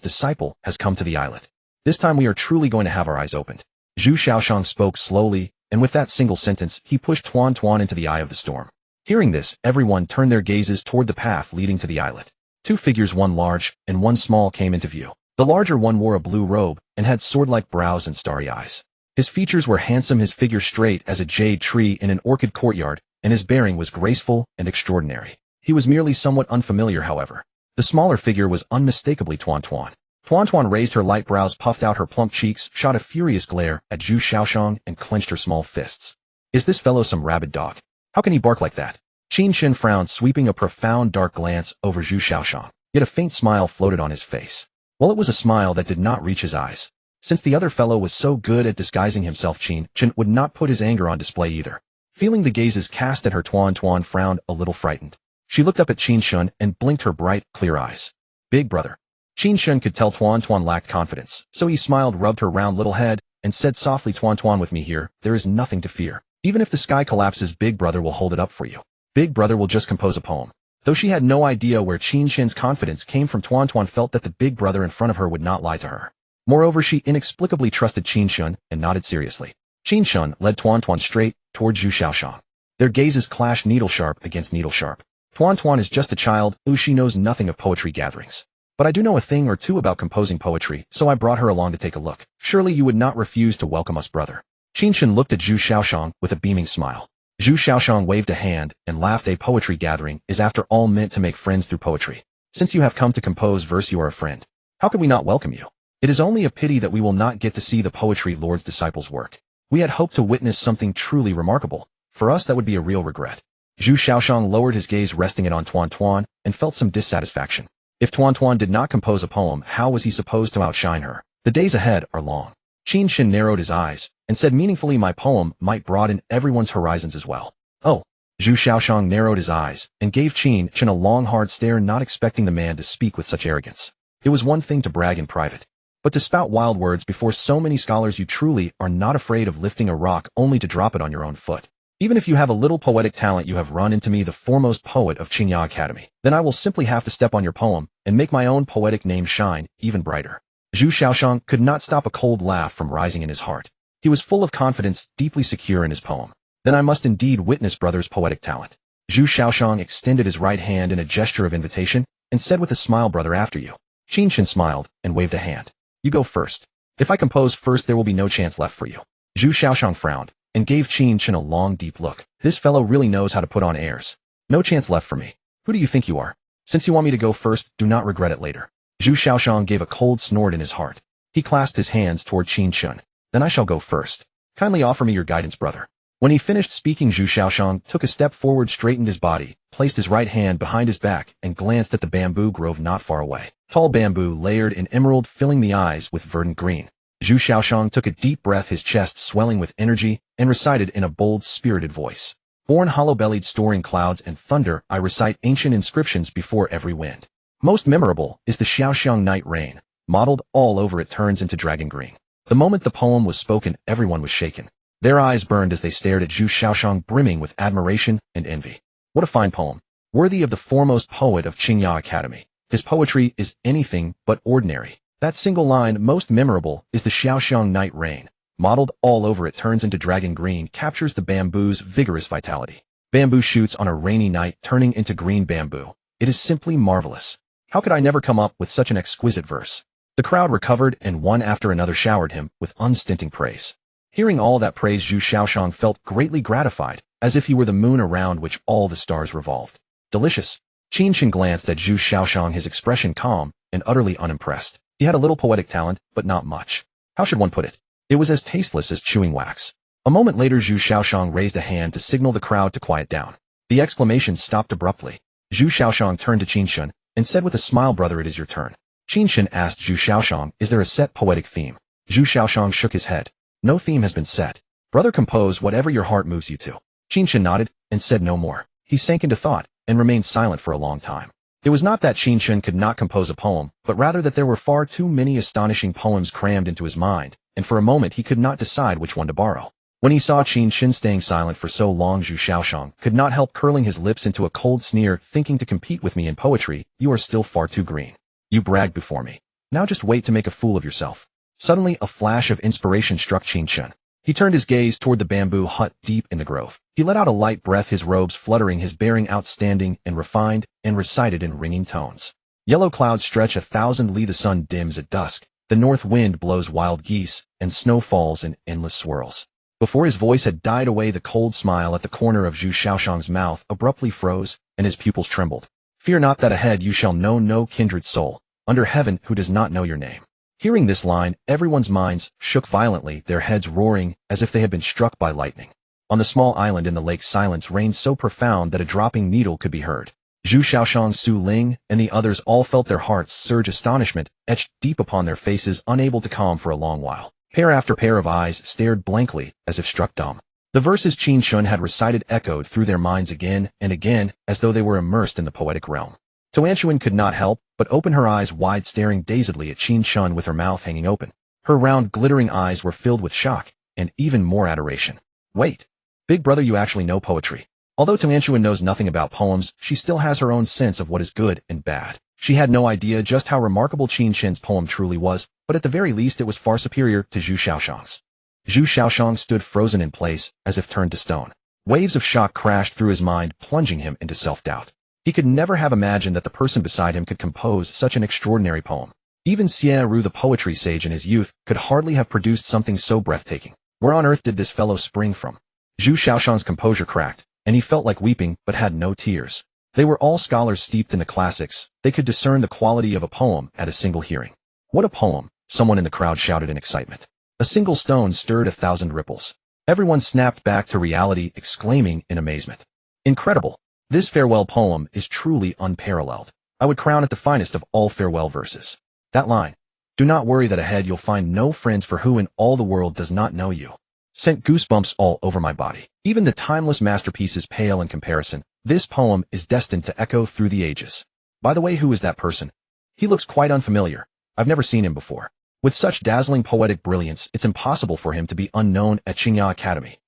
Speaker 1: disciple has come to the islet. This time we are truly going to have our eyes opened." Zhu Xiaoshang spoke slowly, and with that single sentence, he pushed Tuan Tuan into the eye of the storm. Hearing this, everyone turned their gazes toward the path leading to the islet. Two figures, one large and one small, came into view. The larger one wore a blue robe and had sword-like brows and starry eyes. His features were handsome, his figure straight as a jade tree in an orchid courtyard, and his bearing was graceful and extraordinary. He was merely somewhat unfamiliar, however. The smaller figure was unmistakably Tuan Tuan. Tuan Tuan raised her light brows, puffed out her plump cheeks, shot a furious glare at Zhu Xiaoshang, and clenched her small fists. "Is this fellow some rabid dog? How can he bark like that?" Qin Chen frowned, sweeping a profound dark glance over Zhu Xiaoshang. Yet a faint smile floated on his face. Well, it was a smile that did not reach his eyes. Since the other fellow was so good at disguising himself, Qin Chen would not put his anger on display either. Feeling the gazes cast at her, Tuan Tuan frowned, a little frightened. She looked up at Qin Chen and blinked her bright, clear eyes. "Big brother." Qin Chen could tell Tuan Tuan lacked confidence, so he smiled, rubbed her round little head, and said softly, "Tuan Tuan, with me here, there is nothing to fear. Even if the sky collapses, Big Brother will hold it up for you. Big Brother will just compose a poem." Though she had no idea where Qin Chen's confidence came from, Tuan Tuan felt that the big brother in front of her would not lie to her. Moreover, she inexplicably trusted Qin Chen and nodded seriously. Qin Chen led Tuan Tuan straight toward Zhu Xiaoshang. Their gazes clashed needle sharp against needle sharp. "Tuan Tuan is just a child, she knows nothing of poetry gatherings. But I do know a thing or two about composing poetry, so I brought her along to take a look. Surely you would not refuse to welcome us, brother." Qin Chen looked at Zhu Xiaoshang with a beaming smile. Zhu Xiaoshang waved a hand and laughed. "A poetry gathering is after all meant to make friends through poetry. Since you have come to compose verse, you are a friend. How could we not welcome you? It is only a pity that we will not get to see the Poetry Lord's disciples' work. We had hoped to witness something truly remarkable. For us, that would be a real regret." Zhu Xiaoshang lowered his gaze, resting it on Tuan Tuan, and felt some dissatisfaction. If Tuan Tuan did not compose a poem, how was he supposed to outshine her? The days ahead are long. Qin Chen narrowed his eyes and said meaningfully, "My poem might broaden everyone's horizons as well." "Oh." Zhu Xiaoshang narrowed his eyes and gave Qin Chen a long, hard stare, not expecting the man to speak with such arrogance. It was one thing to brag in private, but to spout wild words before so many scholars, you truly are not afraid of lifting a rock only to drop it on your own foot. Even if you have a little poetic talent, you have run into me, the foremost poet of Qin Academy. Then I will simply have to step on your poem and make my own poetic name shine even brighter." Zhu Xiaoshang could not stop a cold laugh from rising in his heart. He was full of confidence, deeply secure in his poem. "Then I must indeed witness brother's poetic talent." Zhu Xiaoshang extended his right hand in a gesture of invitation and said with a smile, "Brother, after you." Qin Chen smiled and waved a hand. "You go first. If I compose first, there will be no chance left for you." Zhu Xiaoshang frowned and gave Qin Chen a long, deep look. This fellow really knows how to put on airs. "No chance left for me. Who do you think you are? Since you want me to go first, do not regret it later." Zhu Xiaoshang gave a cold snort in his heart. He clasped his hands toward Qin Chen. "Then I shall go first. Kindly offer me your guidance, brother." When he finished speaking, Zhu Xiaoshang took a step forward, straightened his body, placed his right hand behind his back, and glanced at the bamboo grove not far away. Tall bamboo layered in emerald, filling the eyes with verdant green. Zhu Xiaoshang took a deep breath, his chest swelling with energy, and recited in a bold, spirited voice. Born hollow-bellied, storing clouds and thunder, I recite ancient inscriptions before every wind. Most memorable is the Xiaoxiang night rain. Mottled all over, it turns into dragon green. The moment the poem was spoken, everyone was shaken. Their eyes burned as they stared at Zhu Xiaoshang, brimming with admiration and envy. What a fine poem, worthy of the foremost poet of Qingya Academy. His poetry is anything but ordinary. That single line, most memorable, is the Xiaoxiang night rain. Mottled all over, it turns into dragon green, captures the bamboo's vigorous vitality. Bamboo shoots on a rainy night, turning into green bamboo. It is simply marvelous. How could I never come up with such an exquisite verse? The crowd recovered, and one after another showered him with unstinting praise. Hearing all that praise, Zhu Xiaoshang felt greatly gratified, as if he were the moon around which all the stars revolved. Delicious. Qin Chen glanced at Zhu Xiaoshang, his expression calm and utterly unimpressed. He had a little poetic talent, but not much. How should one put it? It was as tasteless as chewing wax. A moment later, Zhu Xiaoshang raised a hand to signal the crowd to quiet down. The exclamations stopped abruptly. Zhu Xiaoshang turned to Qin Chen and said with a smile, "Brother, it is your turn." Qin Chen asked Zhu Xiaoshang, "Is there a set poetic theme?" Zhu Xiaoshang shook his head. "No theme has been set. Brother, compose whatever your heart moves you to." Qin Chen nodded and said no more. He sank into thought and remained silent for a long time. It was not that Qin Chen could not compose a poem, but rather that there were far too many astonishing poems crammed into his mind, and for a moment he could not decide which one to borrow. When he saw Qin Chen staying silent for so long, Zhu Xiaoshang could not help curling his lips into a cold sneer, thinking, to compete with me in poetry, you are still far too green. You bragged before me. Now just wait to make a fool of yourself. Suddenly, a flash of inspiration struck Qin Chen. He turned his gaze toward the bamboo hut deep in the grove. He let out a light breath, his robes fluttering, his bearing outstanding and refined, and recited in ringing tones. Yellow clouds stretch 1,000 li, the sun dims at dusk, the north wind blows wild geese, and snow falls in endless swirls. Before his voice had died away, the cold smile at the corner of Zhu Xiaoshang's mouth abruptly froze, and his pupils trembled. Fear not, that ahead you shall know no kindred soul under heaven who does not know your name. Hearing this line, everyone's minds shook violently, their heads roaring as if they had been struck by lightning. On the small island in the lake, silence reigned so profound that a dropping needle could be heard. Zhu Xiaoshang, Su Ling, and the others all felt their hearts surge, astonishment etched deep upon their faces, unable to calm for a long while. Pair after pair of eyes stared blankly as if struck dumb. The verses Qin Chen had recited echoed through their minds again and again, as though they were immersed in the poetic realm. Tuanshuan could not help but open her eyes wide, staring dazedly at Qin Chen with her mouth hanging open. Her round, glittering eyes were filled with shock and even more adoration. Wait. Big brother, you actually know poetry. Although Tuanshuan knows nothing about poems, she still has her own sense of what is good and bad. She had no idea just how remarkable Qin Chen's poem truly was, but at the very least it was far superior to Zhu Xiaoshang's. Zhu Xiaoshang stood frozen in place, as if turned to stone. Waves of shock crashed through his mind, plunging him into self-doubt. He could never have imagined that the person beside him could compose such an extraordinary poem. Even Xie Ru, the poetry sage in his youth, could hardly have produced something so breathtaking. Where on earth did this fellow spring from? Zhu Xiaoshang's composure cracked, and he felt like weeping but had no tears. They were all scholars steeped in the classics. They could discern the quality of a poem at a single hearing. What a poem! Someone in the crowd shouted in excitement. A single stone stirred 1,000 ripples. Everyone snapped back to reality, exclaiming in amazement. Incredible! This farewell poem is truly unparalleled. I would crown it the finest of all farewell verses. That line, "Do not worry that ahead you'll find no friends for who in all the world does not know you," sent goosebumps all over my body. Even the timeless masterpieces pale in comparison. This poem is destined to echo through the ages. By the way, who is that person? He looks quite unfamiliar. I've never seen him before. With such dazzling poetic brilliance, it's impossible for him to be unknown at Qingya Academy.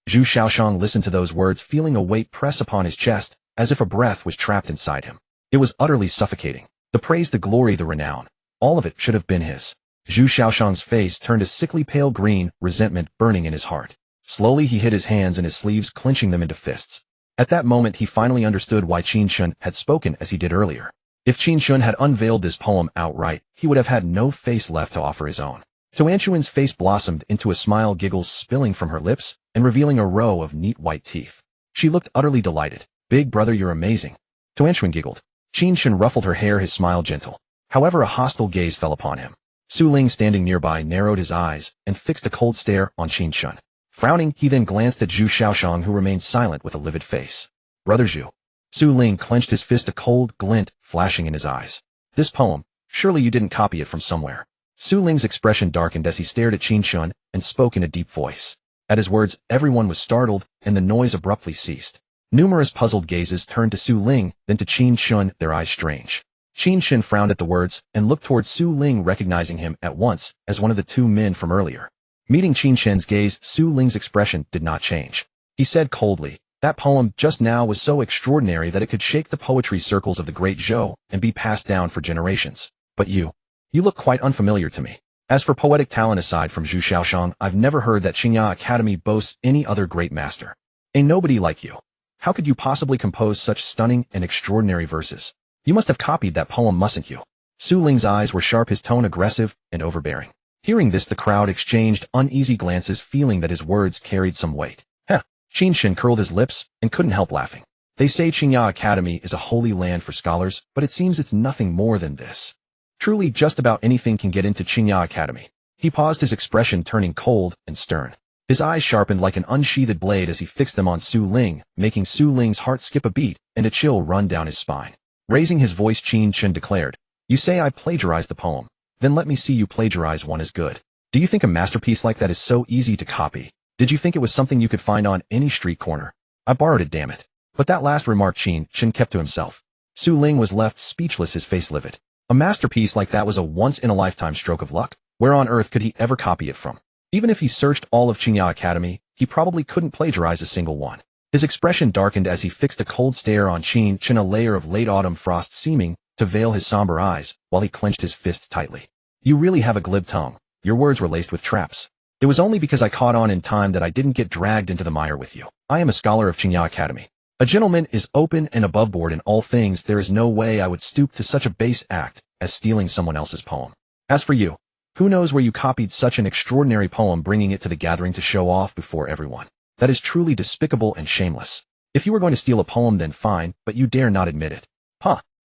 Speaker 1: Zhu Xiaoshang listened to those words, feeling a weight press upon his chest, as if a breath was trapped inside him. It was utterly suffocating. The praise, the glory, the renown, all of it should have been his. Zhu Xiaoshang's face turned a sickly pale green, resentment burning in his heart. Slowly he hid his hands in his sleeves, clenching them into fists. At that moment he finally understood why Qin Chen had spoken as he did earlier. If Qin Chen had unveiled this poem outright, he would have had no face left to offer his own. Tuanshuan's face blossomed into a smile, giggles spilling from her lips and revealing a row of neat white teeth. She looked utterly delighted. "Big brother, you're amazing." Tuanshuan giggled. Qin Chen ruffled her hair, his smile gentle. However, a hostile gaze fell upon him. Su Ling, standing nearby, narrowed his eyes and fixed a cold stare on Qin Chen. Frowning, he then glanced at Zhu Xiaoshang, who remained silent with a livid face. Brother Zhu. Su Ling clenched his fist, a cold glint flashing in his eyes. This poem, surely you didn't copy it from somewhere. Su Ling's expression darkened as he stared at Qin Chen and spoke in a deep voice. At his words, everyone was startled, and the noise abruptly ceased. Numerous puzzled gazes turned to Su Ling, then to Qin Chen, their eyes strange. Qin Chen frowned at the words and looked towards Su Ling, recognizing him at once as one of the two men from earlier. Meeting Qin Chen's gaze, Su Ling's expression did not change. He said coldly, "That poem just now was so extraordinary that it could shake the poetry circles of the Great Zhou and be passed down for generations. But you look quite unfamiliar to me. As for poetic talent aside from Zhu Xiaoshang, I've never heard that Qingya Academy boasts any other great master. A nobody like you. How could you possibly compose such stunning and extraordinary verses? You must have copied that poem, mustn't you?" Su Ling's eyes were sharp, his tone aggressive and overbearing. Hearing this, the crowd exchanged uneasy glances, feeling that his words carried some weight. Qin Chen curled his lips and couldn't help laughing. They say Qingya Academy is a holy land for scholars, but it seems it's nothing more than this. Truly, just about anything can get into Qingya Academy. He paused, his expression turning cold and stern. His eyes sharpened like an unsheathed blade as he fixed them on Su Ling, making Su Ling's heart skip a beat and a chill run down his spine. Raising his voice, Qin Chen declared, "You say I plagiarized the poem. Then let me see you plagiarize one as good. Do you think a masterpiece like that is so easy to copy? Did you think it was something you could find on any street corner? I borrowed it, damn it." But that last remark Qin Chen kept to himself. Su Ling was left speechless, his face livid. A masterpiece like that was a once-in-a-lifetime stroke of luck. Where on earth could he ever copy it from? Even if he searched all of Qingya Academy, he probably couldn't plagiarize a single one. His expression darkened as he fixed a cold stare on Qin Chen, a layer of late autumn frost seeming to veil his somber eyes, while he clenched his fists tightly. "You really have a glib tongue. Your words were laced with traps. It was only because I caught on in time that I didn't get dragged into the mire with you. I am a scholar of Qingya Academy. A gentleman is open and above board in all things. There is no way I would stoop to such a base act as stealing someone else's poem. As for you, who knows where you copied such an extraordinary poem, bringing it to the gathering to show off before everyone? That is truly despicable and shameless. If you were going to steal a poem, then fine, but you dare not admit it.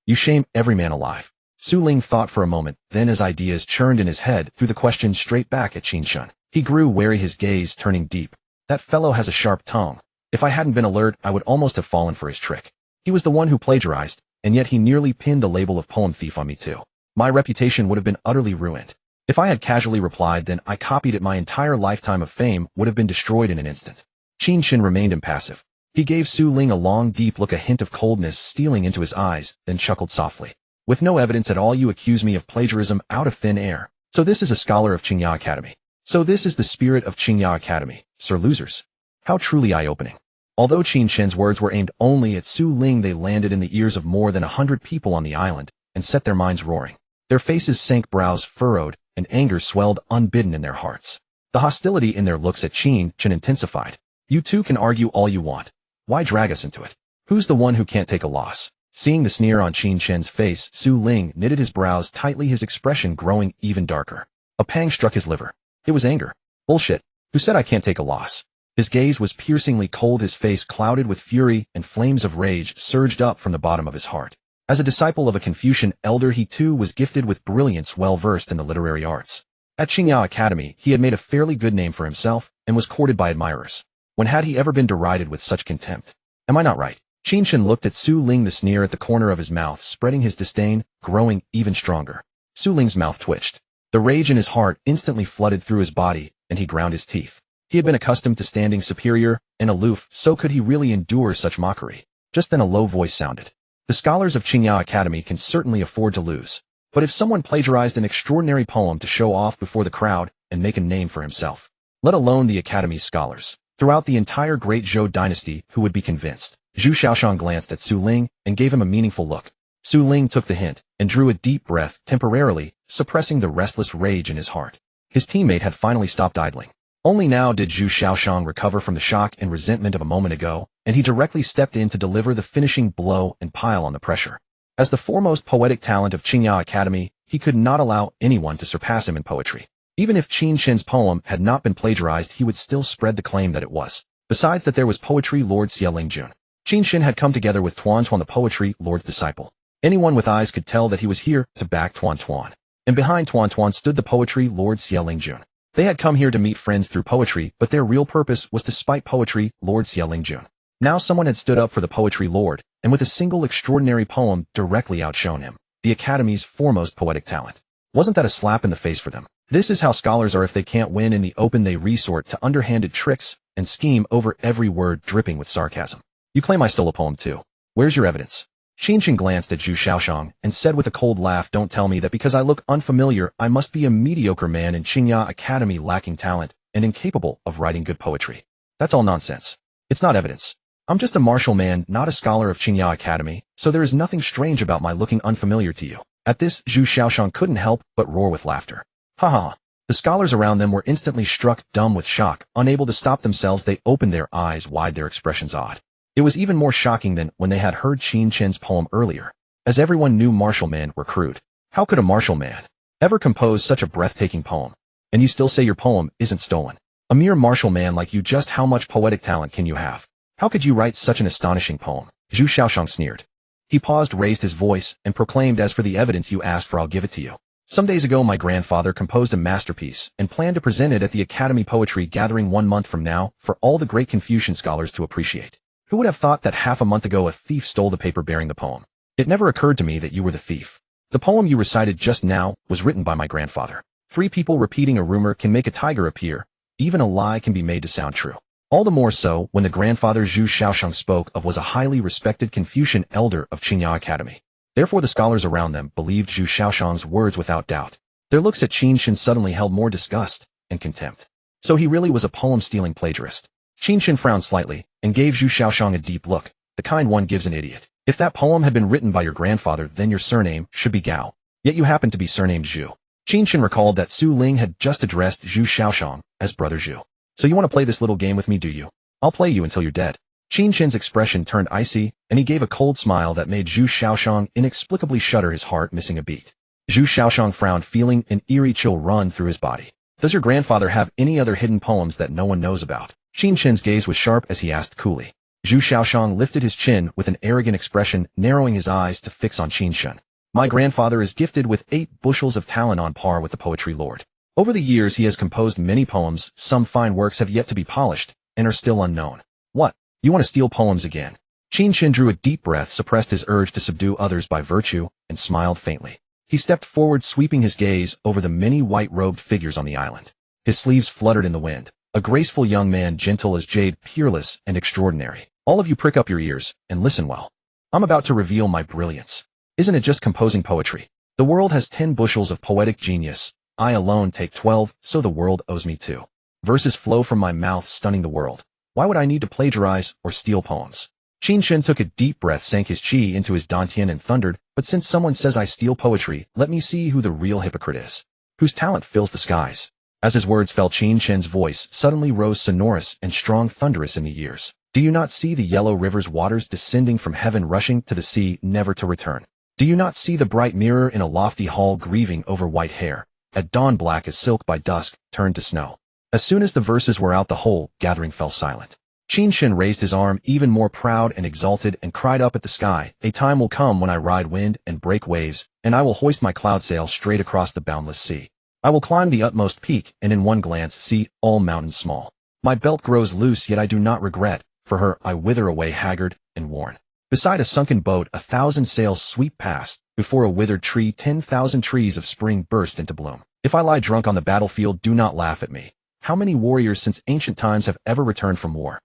Speaker 1: You shame every man alive." Su Ling thought for a moment, then as ideas churned in his head, threw the question straight back at Qin Chen. He grew wary, his gaze turning deep. "That fellow has a sharp tongue. If I hadn't been alert, I would almost have fallen for his trick. He was the one who plagiarized, and yet he nearly pinned the label of poem thief on me too. My reputation would have been utterly ruined. If I had casually replied, then I copied it, my entire lifetime of fame would have been destroyed in an instant." Qin Chen remained impassive. He gave Su Ling a long, deep look, a hint of coldness stealing into his eyes, then chuckled softly. "With no evidence at all, you accuse me of plagiarism out of thin air. So this is a scholar of Qingya Academy. So this is the spirit of Qingya Academy, sir losers." How truly eye-opening. Although Qin Chen's words were aimed only at Su Ling, they landed in the ears of more than 100 people on the island and set their minds roaring. Their faces sank, brows furrowed, and anger swelled unbidden in their hearts. The hostility in their looks at Qin Chen intensified. "You two can argue all you want. Why drag us into it? Who's the one who can't take a loss?" Seeing the sneer on Qin Chen's face, Su Ling knitted his brows tightly, his expression growing even darker. A pang struck his liver. It was anger. "Bullshit. Who said I can't take a loss?" His gaze was piercingly cold, his face clouded with fury, and flames of rage surged up from the bottom of his heart. As a disciple of a Confucian elder, he too was gifted with brilliance, well-versed in the literary arts. At Qingya Academy, he had made a fairly good name for himself and was courted by admirers. When had he ever been derided with such contempt? Am I not right? Qin Chen looked at Su Ling, the sneer at the corner of his mouth spreading, his disdain growing even stronger. Su Ling's mouth twitched. The rage in his heart instantly flooded through his body, and he ground his teeth. He had been accustomed to standing superior and aloof, so could he really endure such mockery? Just then a low voice sounded. "The scholars of Qingya Academy can certainly afford to lose. But if someone plagiarized an extraordinary poem to show off before the crowd and make a name for himself, let alone the Academy's scholars, throughout the entire Great Zhou dynasty, who would be convinced?" Zhu Xiaoshang glanced at Su Ling and gave him a meaningful look. Su Ling took the hint and drew a deep breath, temporarily suppressing the restless rage in his heart. His teammate had finally stopped idling. Only now did Zhu Xiaoshang recover from the shock and resentment of a moment ago, and he directly stepped in to deliver the finishing blow and pile on the pressure. As the foremost poetic talent of Qingya Academy, he could not allow anyone to surpass him in poetry. Even if Qin Chen's poem had not been plagiarized, he would still spread the claim that it was. Besides that, there was poetry lord Xie Lingjun. Qin Chen had come together with Tuan Tuan, the poetry lord's disciple. Anyone with eyes could tell that he was here to back Tuan Tuan. And behind Tuan Tuan stood the poetry lord Xie Lingjun. They had come here to meet friends through poetry, but their real purpose was to spite poetry Lord Xiaolingjun. Now someone had stood up for the poetry lord, and with a single extraordinary poem directly outshone him, the Academy's foremost poetic talent. Wasn't that a slap in the face for them? This is how scholars are. If they can't win in the open, they resort to underhanded tricks and scheme over every word dripping with sarcasm. You claim I stole a poem too. Where's your evidence? Qin Chen glanced at Zhu Xiaoshang and said with a cold laugh, don't tell me that because I look unfamiliar, I must be a mediocre man in Qingya Academy lacking talent and incapable of writing good poetry. That's all nonsense. It's not evidence. I'm just a martial man, not a scholar of Qingya Academy, so there is nothing strange about my looking unfamiliar to you. At this, Zhu Xiaoshang couldn't help but roar with laughter. Ha ha. The scholars around them were instantly struck dumb with shock. Unable to stop themselves, they opened their eyes wide, their expressions odd. It was even more shocking than when they had heard Qin Chen's poem earlier, as everyone knew martial men were crude. How could a martial man ever compose such a breathtaking poem? And you still say your poem isn't stolen? A mere martial man like you, just how much poetic talent can you have? How could you write such an astonishing poem? Zhu Xiaoshang sneered. He paused, raised his voice, and proclaimed, as for the evidence you asked for, I'll give it to you. Some days ago my grandfather composed a masterpiece and planned to present it at the Academy Poetry Gathering 1 month from now for all the great Confucian scholars to appreciate. Who would have thought that half a month ago a thief stole the paper bearing the poem? It never occurred to me that you were the thief. The poem you recited just now was written by my grandfather. 3 people repeating a rumor can make a tiger appear. Even a lie can be made to sound true. All the more so when the grandfather Zhu Xiaoshang spoke of was a highly respected Confucian elder of Qingya Academy. Therefore the scholars around them believed Zhu Xiaoshang's words without doubt. Their looks at Qin Chen suddenly held more disgust and contempt. So he really was a poem-stealing plagiarist. Qin Chen frowned slightly and gave Zhu Xiaoshang a deep look, the kind one gives an idiot. If that poem had been written by your grandfather, then your surname should be Gao. Yet you happen to be surnamed Zhu. Qin Chen recalled that Su Ling had just addressed Zhu Xiaoshang as Brother Zhu. So you want to play this little game with me, do you? I'll play you until you're dead. Qin Chen's expression turned icy, and he gave a cold smile that made Zhu Xiaoshang inexplicably shudder, his heart missing a beat. Zhu Xiaoshang frowned, feeling an eerie chill run through his body. Does your grandfather have any other hidden poems that no one knows about? Qin Chen's gaze was sharp as he asked coolly. Zhu Xiaoshang lifted his chin with an arrogant expression, narrowing his eyes to fix on Qin Chen. My grandfather is gifted with 8 bushels of talent on par with the poetry lord. Over the years he has composed many poems. Some fine works have yet to be polished and are still unknown. What? You want to steal poems again? Qin Chen drew a deep breath, suppressed his urge to subdue others by virtue, and smiled faintly. He stepped forward, sweeping his gaze over the many white-robed figures on the island. His sleeves fluttered in the wind. A graceful young man, gentle as jade, peerless and extraordinary. All of you prick up your ears and listen well. I'm about to reveal my brilliance. Isn't it just composing poetry? The world has 10 bushels of poetic genius. I alone take 12, so the world owes me 2. Verses flow from my mouth, stunning the world. Why would I need to plagiarize or steal poems? Qin Chen took a deep breath, sank his chi into his dantian and thundered, but since someone says I steal poetry, let me see who the real hypocrite is. Whose talent fills the skies. As his words fell, Qin Chen's voice suddenly rose sonorous and strong, thunderous in the ears. Do you not see the yellow river's waters descending from heaven, rushing to the sea, never to return? Do you not see the bright mirror in a lofty hall, grieving over white hair, at dawn black as silk, by dusk turned to snow? As soon as the verses were out, the whole gathering fell silent. Qin Chen raised his arm, even more proud and exalted, and cried up at the sky, a time will come when I ride wind and break waves, and I will hoist my cloud sail straight across the boundless sea. I will climb the utmost peak, and in one glance see all mountains small. My belt grows loose, yet I do not regret. For her I wither away, haggard and worn. Beside a sunken boat 1,000 sails sweep past. Before a withered tree 10,000 trees of spring burst into bloom. If I lie drunk on the battlefield, do not laugh at me. How many warriors since ancient times have ever returned from war?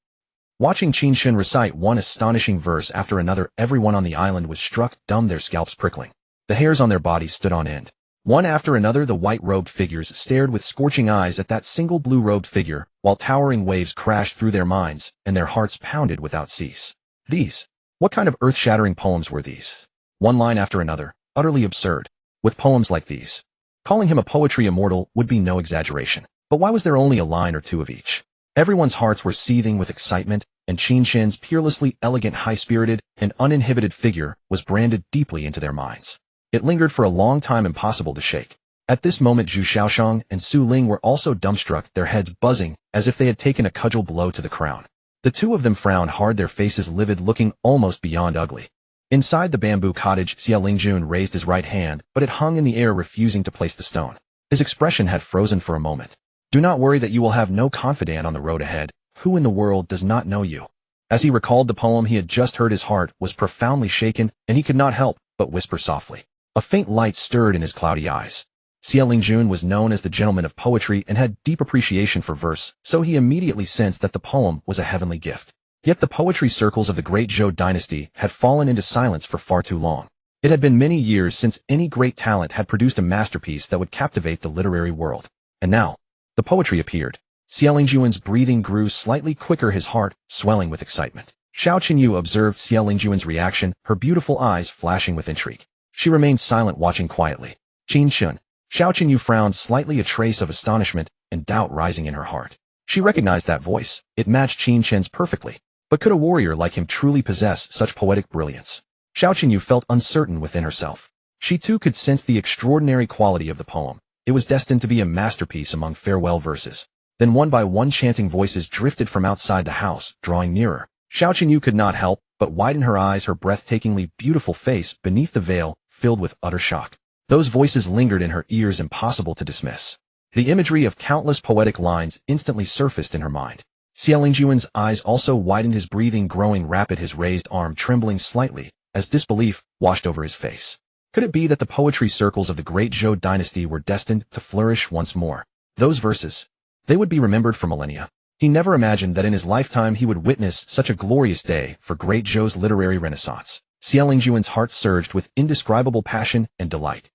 Speaker 1: Watching Qin Chen recite one astonishing verse after another, everyone on the island was struck dumb, their scalps prickling. The hairs on their bodies stood on end. One after another, the white-robed figures stared with scorching eyes at that single blue-robed figure, while towering waves crashed through their minds, and their hearts pounded without cease. These. What kind of earth-shattering poems were these? One line after another, utterly absurd. With poems like these, calling him a poetry immortal would be no exaggeration. But why was there only a line or two of each? Everyone's hearts were seething with excitement, and Qin Chen's peerlessly elegant, high-spirited, and uninhibited figure was branded deeply into their minds. It lingered for a long time, impossible to shake. At this moment Zhu Xiaoshang and Su Ling were also dumbstruck, their heads buzzing, as if they had taken a cudgel blow to the crown. The two of them frowned hard, their faces livid, looking almost beyond ugly. Inside the bamboo cottage, Xiaolingjun raised his right hand, but it hung in the air, refusing to place the stone. His expression had frozen for a moment. Do not worry that you will have no confidant on the road ahead. Who in the world does not know you? As he recalled the poem he had just heard, his heart was profoundly shaken, and he could not help but whisper softly. A faint light stirred in his cloudy eyes. Xie Lingjun was known as the gentleman of poetry and had deep appreciation for verse, so he immediately sensed that the poem was a heavenly gift. Yet the poetry circles of the great Zhou dynasty had fallen into silence for far too long. It had been many years since any great talent had produced a masterpiece that would captivate the literary world. And now, the poetry appeared. Xie Lingjun's breathing grew slightly quicker, his heart swelling with excitement. Xiao Qinyu observed Xie Lingjun's reaction, her beautiful eyes flashing with intrigue. She remained silent, watching quietly. Qin Chen. Xiao Qinyu frowned slightly, a trace of astonishment and doubt rising in her heart. She recognized that voice. It matched Qin Chen's perfectly. But could a warrior like him truly possess such poetic brilliance? Xiao Qinyu felt uncertain within herself. She too could sense the extraordinary quality of the poem. It was destined to be a masterpiece among farewell verses. Then one by one chanting voices drifted from outside the house, drawing nearer. Xiao Qinyu could not help but widen her eyes, her breathtakingly beautiful face beneath the veil filled with utter shock. Those voices lingered in her ears, impossible to dismiss. The imagery of countless poetic lines instantly surfaced in her mind. Xie Lingjun's eyes also widened, his breathing growing rapid, his raised arm trembling slightly as disbelief washed over his face. Could it be that the poetry circles of the great Zhou dynasty were destined to flourish once more? Those verses, they would be remembered for millennia. He never imagined that in his lifetime he would witness such a glorious day for great Zhou's literary renaissance. Xie Lingjun's heart surged with indescribable passion and delight.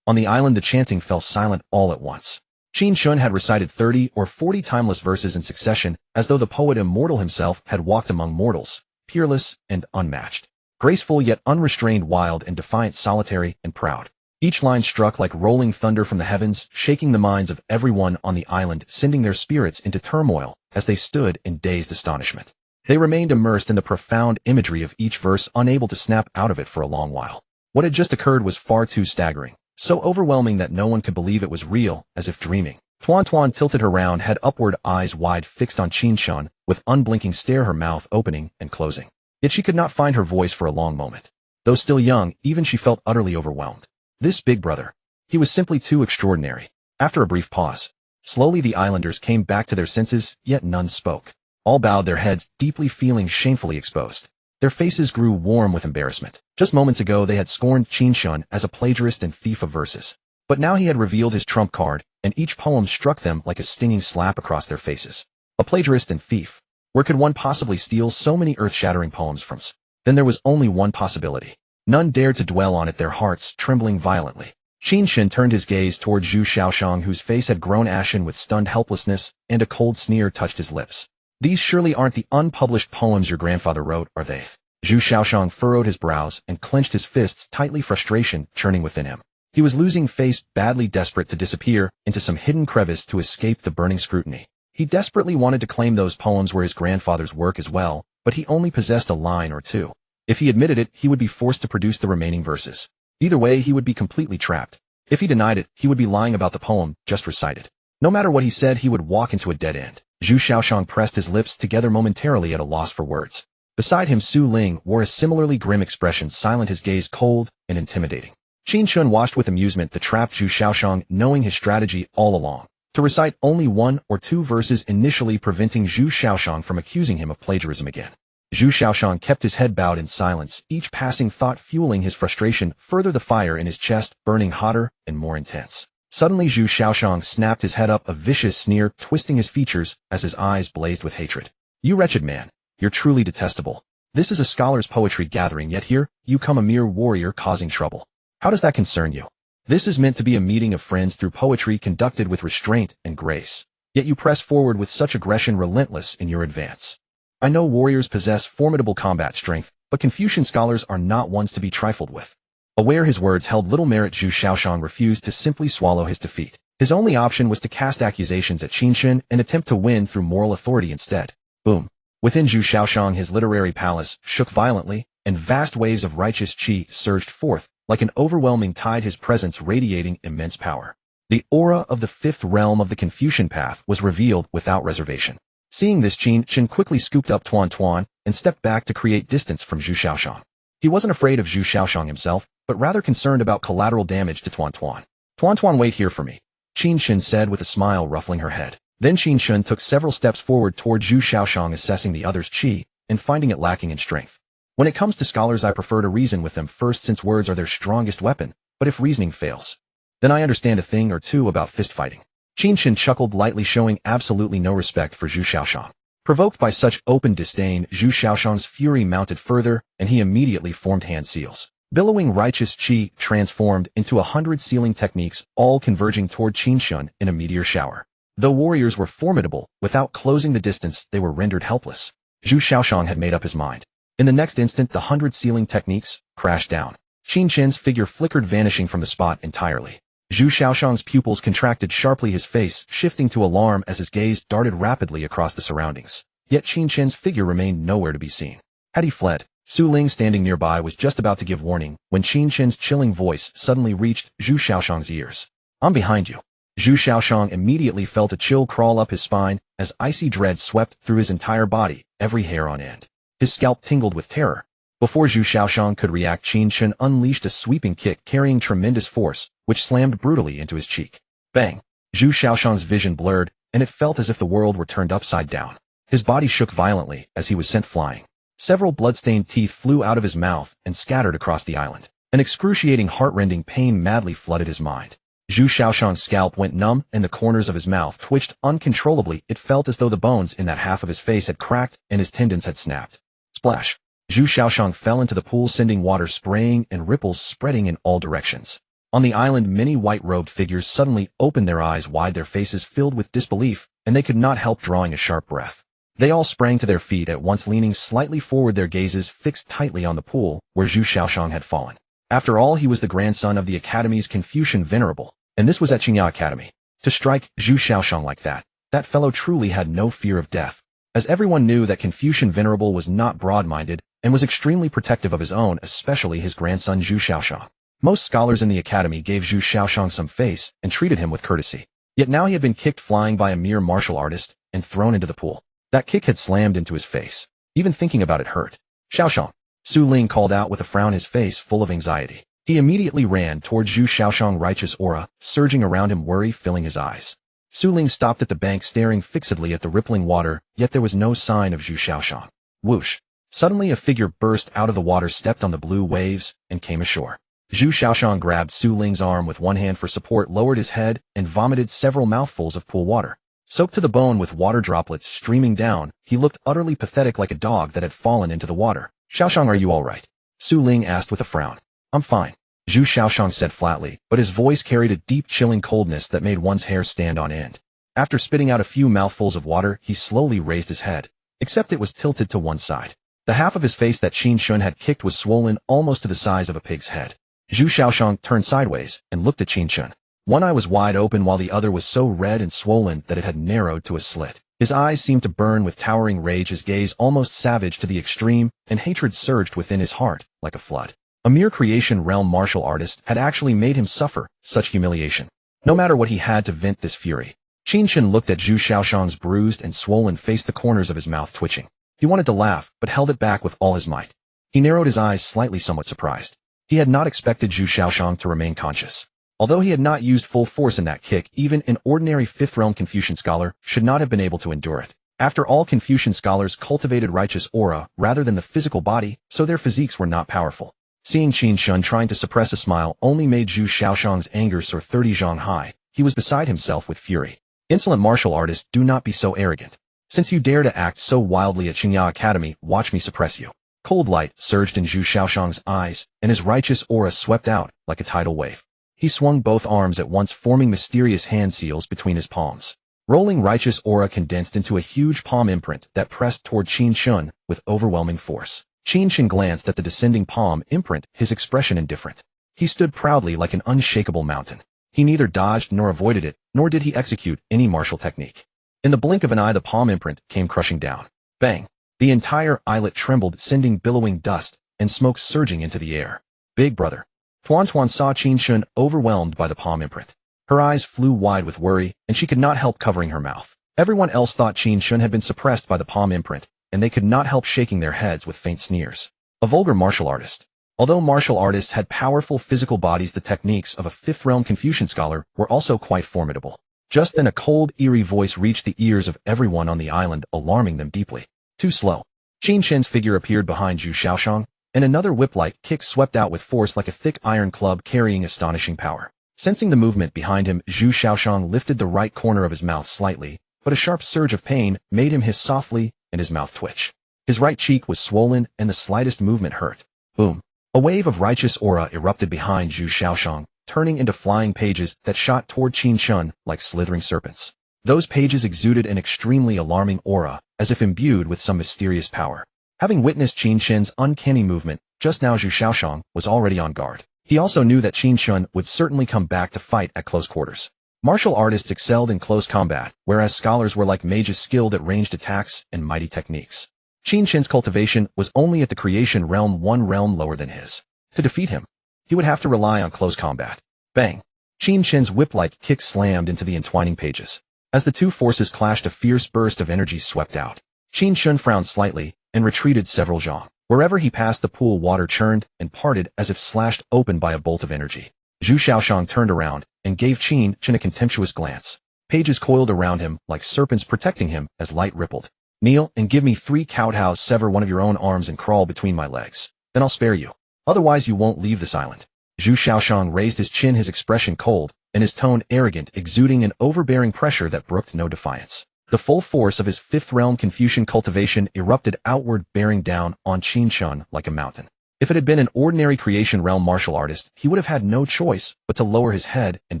Speaker 1: On the island, the chanting fell silent all at once. Qin Chen had recited 30 or 40 timeless verses in succession, as though the poet immortal himself had walked among mortals, peerless and unmatched. Graceful yet unrestrained, wild and defiant, solitary and proud. Each line struck like rolling thunder from the heavens, shaking the minds of everyone on the island, sending their spirits into turmoil as they stood in dazed astonishment. They remained immersed in the profound imagery of each verse, unable to snap out of it for a long while. What had just occurred was far too staggering, so overwhelming that no one could believe it was real, as if dreaming. Tuan tilted her round head upward, eyes wide fixed on Qin Chen, with unblinking stare, her mouth opening and closing. Yet she could not find her voice for a long moment. Though still young, even she felt utterly overwhelmed. This big brother, he was simply too extraordinary. After a brief pause, slowly the islanders came back to their senses, yet none spoke. All bowed their heads, deeply feeling shamefully exposed. Their faces grew warm with embarrassment. Just moments ago they had scorned Qin Chen as a plagiarist and thief of verses. But now he had revealed his trump card, and each poem struck them like a stinging slap across their faces. A plagiarist and thief. Where could one possibly steal so many earth-shattering poems from? Then there was only one possibility. None dared to dwell on it, their hearts trembling violently. Qin Chen turned his gaze toward Zhu Xiaoshang, whose face had grown ashen with stunned helplessness, and a cold sneer touched his lips. These surely aren't the unpublished poems your grandfather wrote, are they? Zhu Xiaoshang furrowed his brows and clenched his fists tightly, frustration churning within him. He was losing face, badly desperate to disappear into some hidden crevice to escape the burning scrutiny. He desperately wanted to claim those poems were his grandfather's work as well, but he only possessed a line or two. If he admitted it, he would be forced to produce the remaining verses. Either way, he would be completely trapped. If he denied it, he would be lying about the poem just recited. No matter what he said, he would walk into a dead end. Zhu Xiaoshang pressed his lips together, momentarily at a loss for words. Beside him, Su Ling wore a similarly grim expression, silent, his gaze cold and intimidating. Qin Chen watched with amusement the trapped Zhu Xiaoshang, knowing his strategy all along. To recite only 1 or 2 verses initially, preventing Zhu Xiaoshang from accusing him of plagiarism again. Zhu Xiaoshang kept his head bowed in silence, each passing thought fueling his frustration, further the fire in his chest burning hotter and more intense. Suddenly Zhu Xiaoshang snapped his head up, a vicious sneer twisting his features as his eyes blazed with hatred. You wretched man, you're truly detestable. This is a scholar's poetry gathering, yet here you come a mere warrior causing trouble. How does that concern you? This is meant to be a meeting of friends through poetry conducted with restraint and grace. Yet you press forward with such aggression, relentless in your advance. I know warriors possess formidable combat strength, but Confucian scholars are not ones to be trifled with. Aware his words held little merit, Zhu Xiaoshang refused to simply swallow his defeat. His only option was to cast accusations at Qin Chen and attempt to win through moral authority instead. Boom. Within Zhu Xiaoshang, his literary palace shook violently, and vast waves of righteous qi surged forth, like an overwhelming tide, his presence radiating immense power. The aura of the 5th realm of the Confucian path was revealed without reservation. Seeing this, Qin Chen quickly scooped up Tuan and stepped back to create distance from Zhu Xiaoshang. He wasn't afraid of Zhu Xiaoshang himself, but rather concerned about collateral damage to Tuan. Tuan, wait here for me. Qin Chen said with a smile ruffling her head. Then Qin Chen took several steps forward toward Zhu Xiaoshang, assessing the other's qi and finding it lacking in strength. When it comes to scholars, I prefer to reason with them first, since words are their strongest weapon, but if reasoning fails, then I understand a thing or two about fist fighting. Qin Chen chuckled lightly, showing absolutely no respect for Zhu Xiaoshang. Provoked by such open disdain, Zhu Xiaoshang's fury mounted further, and he immediately formed hand seals. Billowing righteous qi transformed into 100 sealing techniques, all converging toward Qin Chen in a meteor shower. Though warriors were formidable, without closing the distance, they were rendered helpless. Zhu Xiaoshang had made up his mind. In the next instant, the 100 sealing techniques crashed down. Qin Chen's figure flickered, vanishing from the spot entirely. Zhu Xiaoshang's pupils contracted sharply, his face shifting to alarm as his gaze darted rapidly across the surroundings. Yet Qin Chen's figure remained nowhere to be seen. Had he fled? Su Ling, standing nearby, was just about to give warning when Qin Chen's chilling voice suddenly reached Zhu Xiaoshang's ears. "I'm behind you." Zhu Xiaoshang immediately felt a chill crawl up his spine as icy dread swept through his entire body, every hair on end. His scalp tingled with terror. Before Zhu Xiaoshang could react, Qin Chen unleashed a sweeping kick carrying tremendous force, which slammed brutally into his cheek. Bang! Zhu Xiaoshang's vision blurred, and it felt as if the world were turned upside down. His body shook violently as he was sent flying. Several blood-stained teeth flew out of his mouth and scattered across the island. An excruciating, heart-rending pain madly flooded his mind. Zhu Xiaoshang's scalp went numb and the corners of his mouth twitched uncontrollably. It felt as though the bones in that half of his face had cracked and his tendons had snapped. Splash! Zhu Xiaoshang fell into the pool, sending water spraying and ripples spreading in all directions. On the island, many white-robed figures suddenly opened their eyes wide, their faces filled with disbelief, and they could not help drawing a sharp breath. They all sprang to their feet at once, leaning slightly forward, their gazes fixed tightly on the pool where Zhu Xiaoshang had fallen. After all, he was the grandson of the Academy's Confucian Venerable, and this was at Qingya Academy. To strike Zhu Xiaoshang like that fellow truly had no fear of death. As everyone knew that Confucian Venerable was not broad-minded and was extremely protective of his own, especially his grandson Zhu Xiaoshang. Most scholars in the academy gave Zhu Xiaoshang some face and treated him with courtesy. Yet now he had been kicked flying by a mere martial artist and thrown into the pool. That kick had slammed into his face. Even thinking about it hurt. "Xiaoshang," Su Ling called out with a frown, his face full of anxiety. He immediately ran toward Zhu Xiaoshang, righteous aura surging around him, worry filling his eyes. Su Ling stopped at the bank, staring fixedly at the rippling water, yet there was no sign of Zhu Xiaoshang. Whoosh! Suddenly a figure burst out of the water, stepped on the blue waves, and came ashore. Zhu Xiaoshang grabbed Su Ling's arm with one hand for support, lowered his head, and vomited several mouthfuls of pool water. Soaked to the bone with water droplets streaming down, he looked utterly pathetic, like a dog that had fallen into the water. "Xiaoshang, are you all right?" Su Ling asked with a frown. "I'm fine," Zhu Xiaoshang said flatly, but his voice carried a deep, chilling coldness that made one's hair stand on end. After spitting out a few mouthfuls of water, he slowly raised his head, except it was tilted to one side. The half of his face that Qin Chen had kicked was swollen almost to the size of a pig's head. Zhu Xiaoshang turned sideways and looked at Qin Chen. One eye was wide open while the other was so red and swollen that it had narrowed to a slit. His eyes seemed to burn with towering rage, his gaze almost savage to the extreme, and hatred surged within his heart like a flood. A mere creation realm martial artist had actually made him suffer such humiliation. No matter what, he had to vent this fury. Qin Chen looked at Zhu Xiaoshang's bruised and swollen face, the corners of his mouth twitching. He wanted to laugh, but held it back with all his might. He narrowed his eyes slightly, somewhat surprised. He had not expected Zhu Xiaoshang to remain conscious. Although he had not used full force in that kick, even an ordinary fifth realm Confucian scholar should not have been able to endure it. After all, Confucian scholars cultivated righteous aura rather than the physical body, so their physiques were not powerful. Seeing Qin Chen trying to suppress a smile only made Zhu Xiaoshang's anger soar 30 zhang high. He was beside himself with fury. "Insolent martial artist, do not be so arrogant. Since you dare to act so wildly at Qingya Academy, watch me suppress you." Cold light surged in Zhu Xiaoshang's eyes, and his righteous aura swept out like a tidal wave. He swung both arms at once, forming mysterious hand seals between his palms. Rolling righteous aura condensed into a huge palm imprint that pressed toward Qin Chen with overwhelming force. Qin Chen glanced at the descending palm imprint, his expression indifferent. He stood proudly like an unshakable mountain. He neither dodged nor avoided it, nor did he execute any martial technique. In the blink of an eye, the palm imprint came crushing down. Bang! The entire islet trembled, sending billowing dust and smoke surging into the air. "Big brother." Tuan saw Qin Chen overwhelmed by the palm imprint. Her eyes flew wide with worry, and she could not help covering her mouth. Everyone else thought Qin Chen had been suppressed by the palm imprint, and they could not help shaking their heads with faint sneers. A vulgar martial artist. Although martial artists had powerful physical bodies, the techniques of a fifth-realm Confucian scholar were also quite formidable. Just then a cold, eerie voice reached the ears of everyone on the island, alarming them deeply. Too slow. Qin Chen's figure appeared behind Zhu Xiaoshang, and another whip-like kick swept out with force like a thick iron club carrying astonishing power. Sensing the movement behind him, Zhu Xiaoshang lifted the right corner of his mouth slightly, but a sharp surge of pain made him hiss softly and his mouth twitch. His right cheek was swollen and the slightest movement hurt. Boom. A wave of righteous aura erupted behind Zhu Xiaoshang, turning into flying pages that shot toward Qin Chen like slithering serpents. Those pages exuded an extremely alarming aura, as if imbued with some mysterious power. Having witnessed Qin Chen's uncanny movement, just now Zhu Xiaoshang was already on guard. He also knew that Qin Chen would certainly come back to fight at close quarters. Martial artists excelled in close combat, whereas scholars were like mages skilled at ranged attacks and mighty techniques. Qin Chen's cultivation was only at the creation realm, one realm lower than his. To defeat him, he would have to rely on close combat. Bang! Qin Chen's whip-like kick slammed into the entwining pages. As the two forces clashed, a fierce burst of energy swept out. Qin Chen frowned slightly and retreated several zhang. Wherever he passed, the pool water churned and parted as if slashed open by a bolt of energy. Zhu Xiaoshang turned around and gave Qin Chen a contemptuous glance. Pages coiled around him like serpents, protecting him as light rippled. Kneel and give me 3 kowtows. Sever one of your own arms and crawl between my legs. Then I'll spare you. Otherwise you won't leave this island. Zhu Xiaoshang raised his chin, his expression cold, and his tone arrogant, exuding an overbearing pressure that brooked no defiance. The full force of his fifth-realm Confucian cultivation erupted outward, bearing down on Qin Chen like a mountain. If it had been an ordinary creation realm martial artist, he would have had no choice but to lower his head and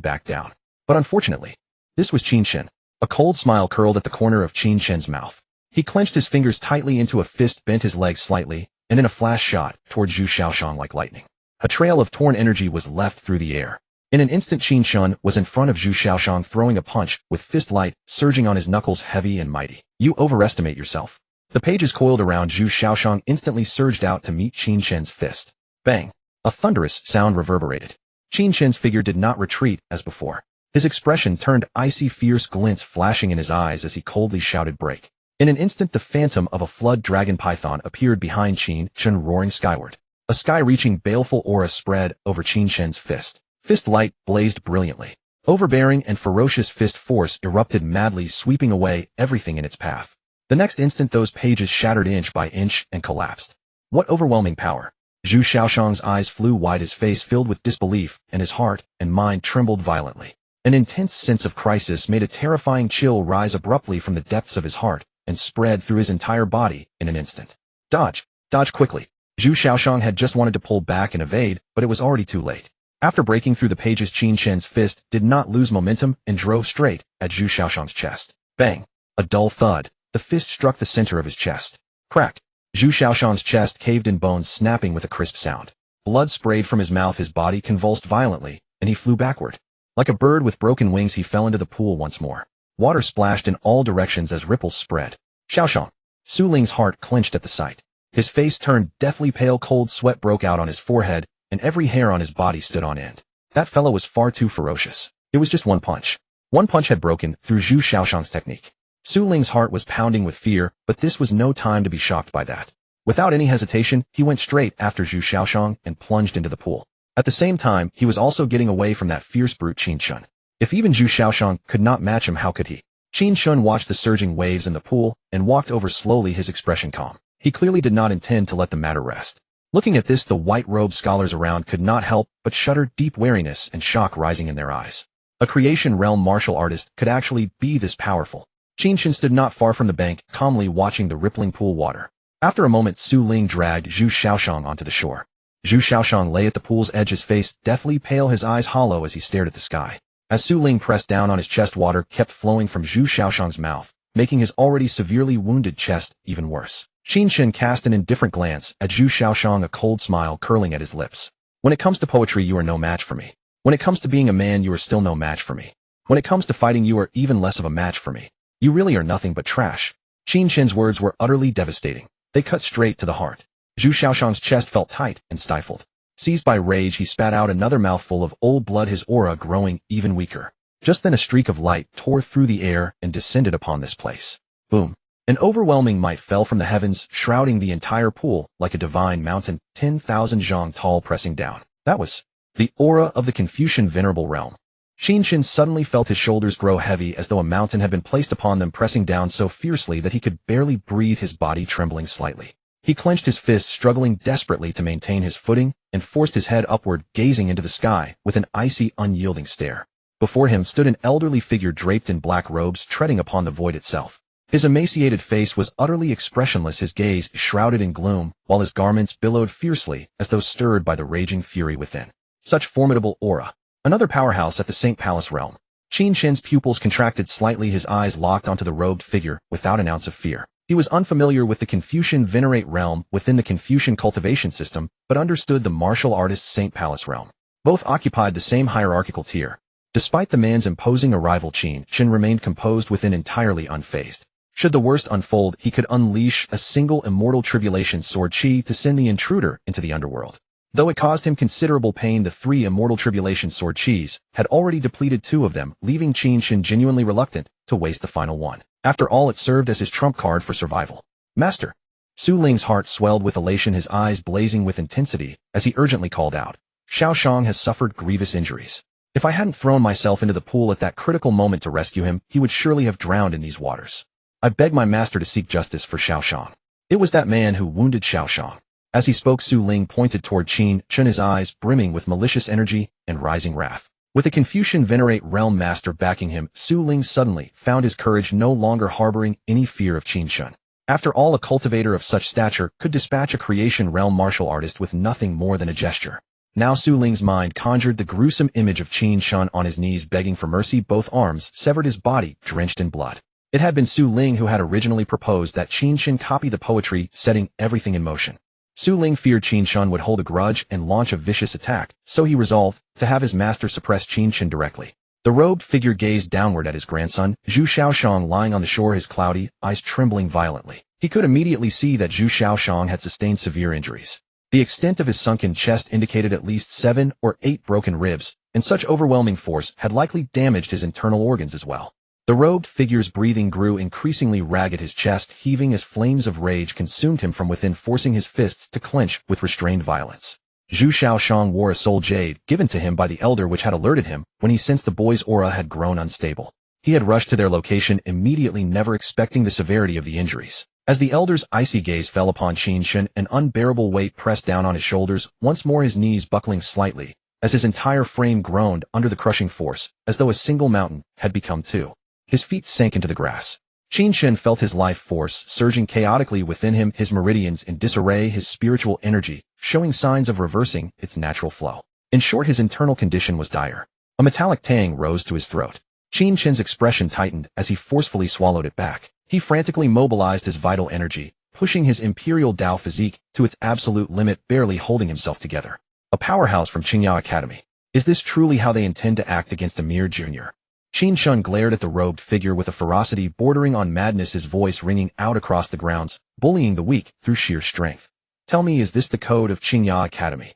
Speaker 1: back down. But unfortunately, this was Qin Chen. A cold smile curled at the corner of Qin Chen's mouth. He clenched his fingers tightly into a fist, bent his legs slightly, and in a flash shot toward Zhu Xiaoshang like lightning. A trail of torn energy was left through the air. In an instant, Qin Chen was in front of Zhu Xiaoshang, throwing a punch, with fist light surging on his knuckles, heavy and mighty. You overestimate yourself. The pages coiled around Zhu Xiaoshang instantly surged out to meet Qin Chen's fist. Bang! A thunderous sound reverberated. Qin Chen's figure did not retreat as before. His expression turned icy, fierce glints flashing in his eyes as he coldly shouted, break. In an instant, the phantom of a flood dragon python appeared behind Qin Chen, roaring skyward. A sky-reaching, baleful aura spread over Qin Chen's fist. Fist light blazed brilliantly. Overbearing and ferocious fist force erupted madly, sweeping away everything in its path. The next instant, those pages shattered inch by inch and collapsed. What overwhelming power! Zhu Xiaoshang's eyes flew wide, his face filled with disbelief, and his heart and mind trembled violently. An intense sense of crisis made a terrifying chill rise abruptly from the depths of his heart and spread through his entire body in an instant. Dodge! Dodge quickly! Zhu Xiaoshang had just wanted to pull back and evade, but it was already too late. After breaking through the pages, Qin Chen's fist did not lose momentum and drove straight at Zhu Xiaoshang's chest. Bang! A dull thud. The fist struck the center of his chest. Crack! Zhu Xiaoshang's chest caved in, bones snapping with a crisp sound. Blood sprayed from his mouth, his body convulsed violently, and he flew backward. Like a bird with broken wings, he fell into the pool once more. Water splashed in all directions as ripples spread. Xiaoshang! Su Ling's heart clenched at the sight. His face turned deathly pale, cold sweat broke out on his forehead, and every hair on his body stood on end. That fellow was far too ferocious. It was just one punch. One punch had broken through Zhu Xiaoshang's technique. Su Ling's heart was pounding with fear, but this was no time to be shocked by that. Without any hesitation, he went straight after Zhu Xiaoshang and plunged into the pool. At the same time, he was also getting away from that fierce brute Qin Chen. If even Zhu Xiaoshang could not match him, how could he? Qin Chen watched the surging waves in the pool and walked over slowly, his expression calm. He clearly did not intend to let the matter rest. Looking at this, the white-robed scholars around could not help but shudder, deep wariness and shock rising in their eyes. A creation realm martial artist could actually be this powerful. Qin Chen stood not far from the bank, calmly watching the rippling pool water. After a moment, Su Ling dragged Zhu Xiaoshang onto the shore. Zhu Xiaoshang lay at the pool's edge, his face deathly pale, his eyes hollow as he stared at the sky. As Su Ling pressed down on his chest, water kept flowing from Zhu Xiaoshang's mouth, making his already severely wounded chest even worse. Qin Chen cast an indifferent glance at Zhu Xiaoshang, a cold smile curling at his lips. When it comes to poetry, you are no match for me. When it comes to being a man, you are still no match for me. When it comes to fighting, you are even less of a match for me. You really are nothing but trash. Qin Chen's words were utterly devastating. They cut straight to the heart. Zhu Xiaoshang's chest felt tight and stifled. Seized by rage, he spat out another mouthful of old blood, his aura growing even weaker. Just then a streak of light tore through the air and descended upon this place. Boom. An overwhelming might fell from the heavens, shrouding the entire pool like a divine mountain, 10,000 zhang tall pressing down. That was the aura of the Confucian venerable realm. Qin Chen suddenly felt his shoulders grow heavy as though a mountain had been placed upon them, pressing down so fiercely that he could barely breathe, his body trembling slightly. He clenched his fists, struggling desperately to maintain his footing, and forced his head upward, gazing into the sky with an icy, unyielding stare. Before him stood an elderly figure draped in black robes, treading upon the void itself. His emaciated face was utterly expressionless, his gaze shrouded in gloom, while his garments billowed fiercely as though stirred by the raging fury within. Such formidable aura. Another powerhouse at the St. Palace realm. Qin Chen's pupils contracted slightly, his eyes locked onto the robed figure without an ounce of fear. He was unfamiliar with the Confucian venerate realm within the Confucian cultivation system, but understood the martial artist's St. Palace realm. Both occupied the same hierarchical tier. Despite the man's imposing arrival, Qin Chen remained composed within, entirely unfazed. Should the worst unfold, he could unleash a single immortal tribulation sword qi to send the intruder into the underworld. Though it caused him considerable pain, the 3 immortal tribulation sword qis had already depleted 2 of them, leaving Qin Chen genuinely reluctant to waste the final one. After all, it served as his trump card for survival. Master! Su Ling's heart swelled with elation, his eyes blazing with intensity as he urgently called out. Xiao Shang has suffered grievous injuries. If I hadn't thrown myself into the pool at that critical moment to rescue him, he would surely have drowned in these waters. I beg my master to seek justice for Xiao Shang. It was that man who wounded Xiao Shang. As he spoke, Su Ling pointed toward Qin Chen, his eyes brimming with malicious energy and rising wrath. With the Confucian venerate realm master backing him, Su Ling suddenly found his courage no longer harboring any fear of Qin Chen. After all, a cultivator of such stature could dispatch a creation realm martial artist with nothing more than a gesture. Now Su Ling's mind conjured the gruesome image of Qin Chen on his knees begging for mercy, both arms severed, his body drenched in blood. It had been Su Ling who had originally proposed that Qin Chen copy the poetry, setting everything in motion. Su Ling feared Qin Chen would hold a grudge and launch a vicious attack, so he resolved to have his master suppress Qin Chen directly. The robed figure gazed downward at his grandson, Zhu Xiaoshang, lying on the shore, his cloudy eyes trembling violently. He could immediately see that Zhu Xiaoshang had sustained severe injuries. The extent of his sunken chest indicated at least 7 or 8 broken ribs, and such overwhelming force had likely damaged his internal organs as well. The robed figure's breathing grew increasingly ragged, his chest heaving as flames of rage consumed him from within, forcing his fists to clench with restrained violence. Zhu Xiaoshang wore a soul jade given to him by the elder, which had alerted him when he sensed the boy's aura had grown unstable. He had rushed to their location immediately, never expecting the severity of the injuries. As the elder's icy gaze fell upon Qin Chen, an unbearable weight pressed down on his shoulders, once more his knees buckling slightly, as his entire frame groaned under the crushing force, as though a single mountain had become 2. His feet sank into the grass. Qin Chen felt his life force surging chaotically within him, his meridians in disarray, his spiritual energy showing signs of reversing its natural flow. In short, his internal condition was dire. A metallic tang rose to his throat. Qin Chen's expression tightened as he forcefully swallowed it back. He frantically mobilized his vital energy, pushing his Imperial Dao physique to its absolute limit, barely holding himself together. A powerhouse from Qingyao Academy. Is this truly how they intend to act against a mere junior? Qin Chen glared at the robed figure with a ferocity bordering on madness, his voice ringing out across the grounds, bullying the weak through sheer strength. Tell me, is this the code of Qingyao Academy?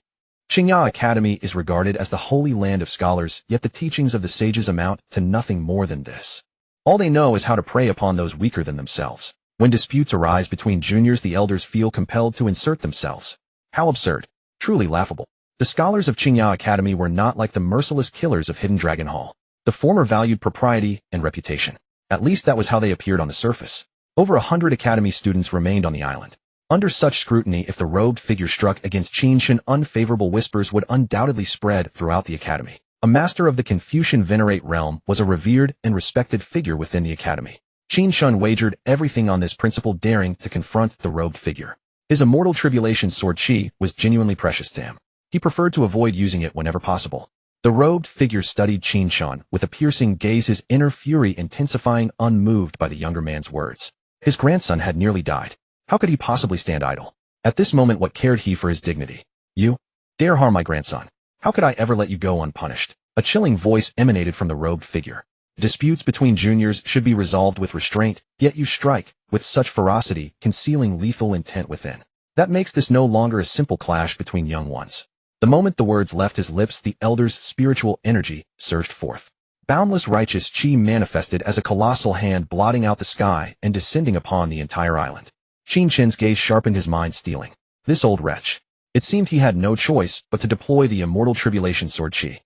Speaker 1: Qingyao Academy is regarded as the holy land of scholars, yet the teachings of the sages amount to nothing more than this. All they know is how to prey upon those weaker than themselves. When disputes arise between juniors, the elders feel compelled to insert themselves. How absurd. Truly laughable. The scholars of Qingyao Academy were not like the merciless killers of Hidden Dragon Hall. The former valued propriety and reputation. At least that was how they appeared on the surface. Over 100 academy students remained on the island. Under such scrutiny, if the robed figure struck against Qin Chen, unfavorable whispers would undoubtedly spread throughout the academy. A master of the Confucian venerate realm was a revered and respected figure within the academy. Qin Chen wagered everything on this principle, daring to confront the robed figure. His immortal tribulation sword qi was genuinely precious to him. He preferred to avoid using it whenever possible. The robed figure studied Qin Chen with a piercing gaze, his inner fury intensifying, unmoved by the younger man's words. His grandson had nearly died. How could he possibly stand idle? At this moment, what cared he for his dignity? You dare harm my grandson. How could I ever let you go unpunished? A chilling voice emanated from the robed figure. Disputes between juniors should be resolved with restraint, yet you strike with such ferocity, concealing lethal intent within. That makes this no longer a simple clash between young ones. The moment the words left his lips, the elder's spiritual energy surged forth. Boundless righteous Qi manifested as a colossal hand blotting out the sky and descending upon the entire island. Qin Chen's gaze sharpened, his mind steeling. This old wretch. It seemed he had no choice but to deploy the immortal tribulation sword Qi.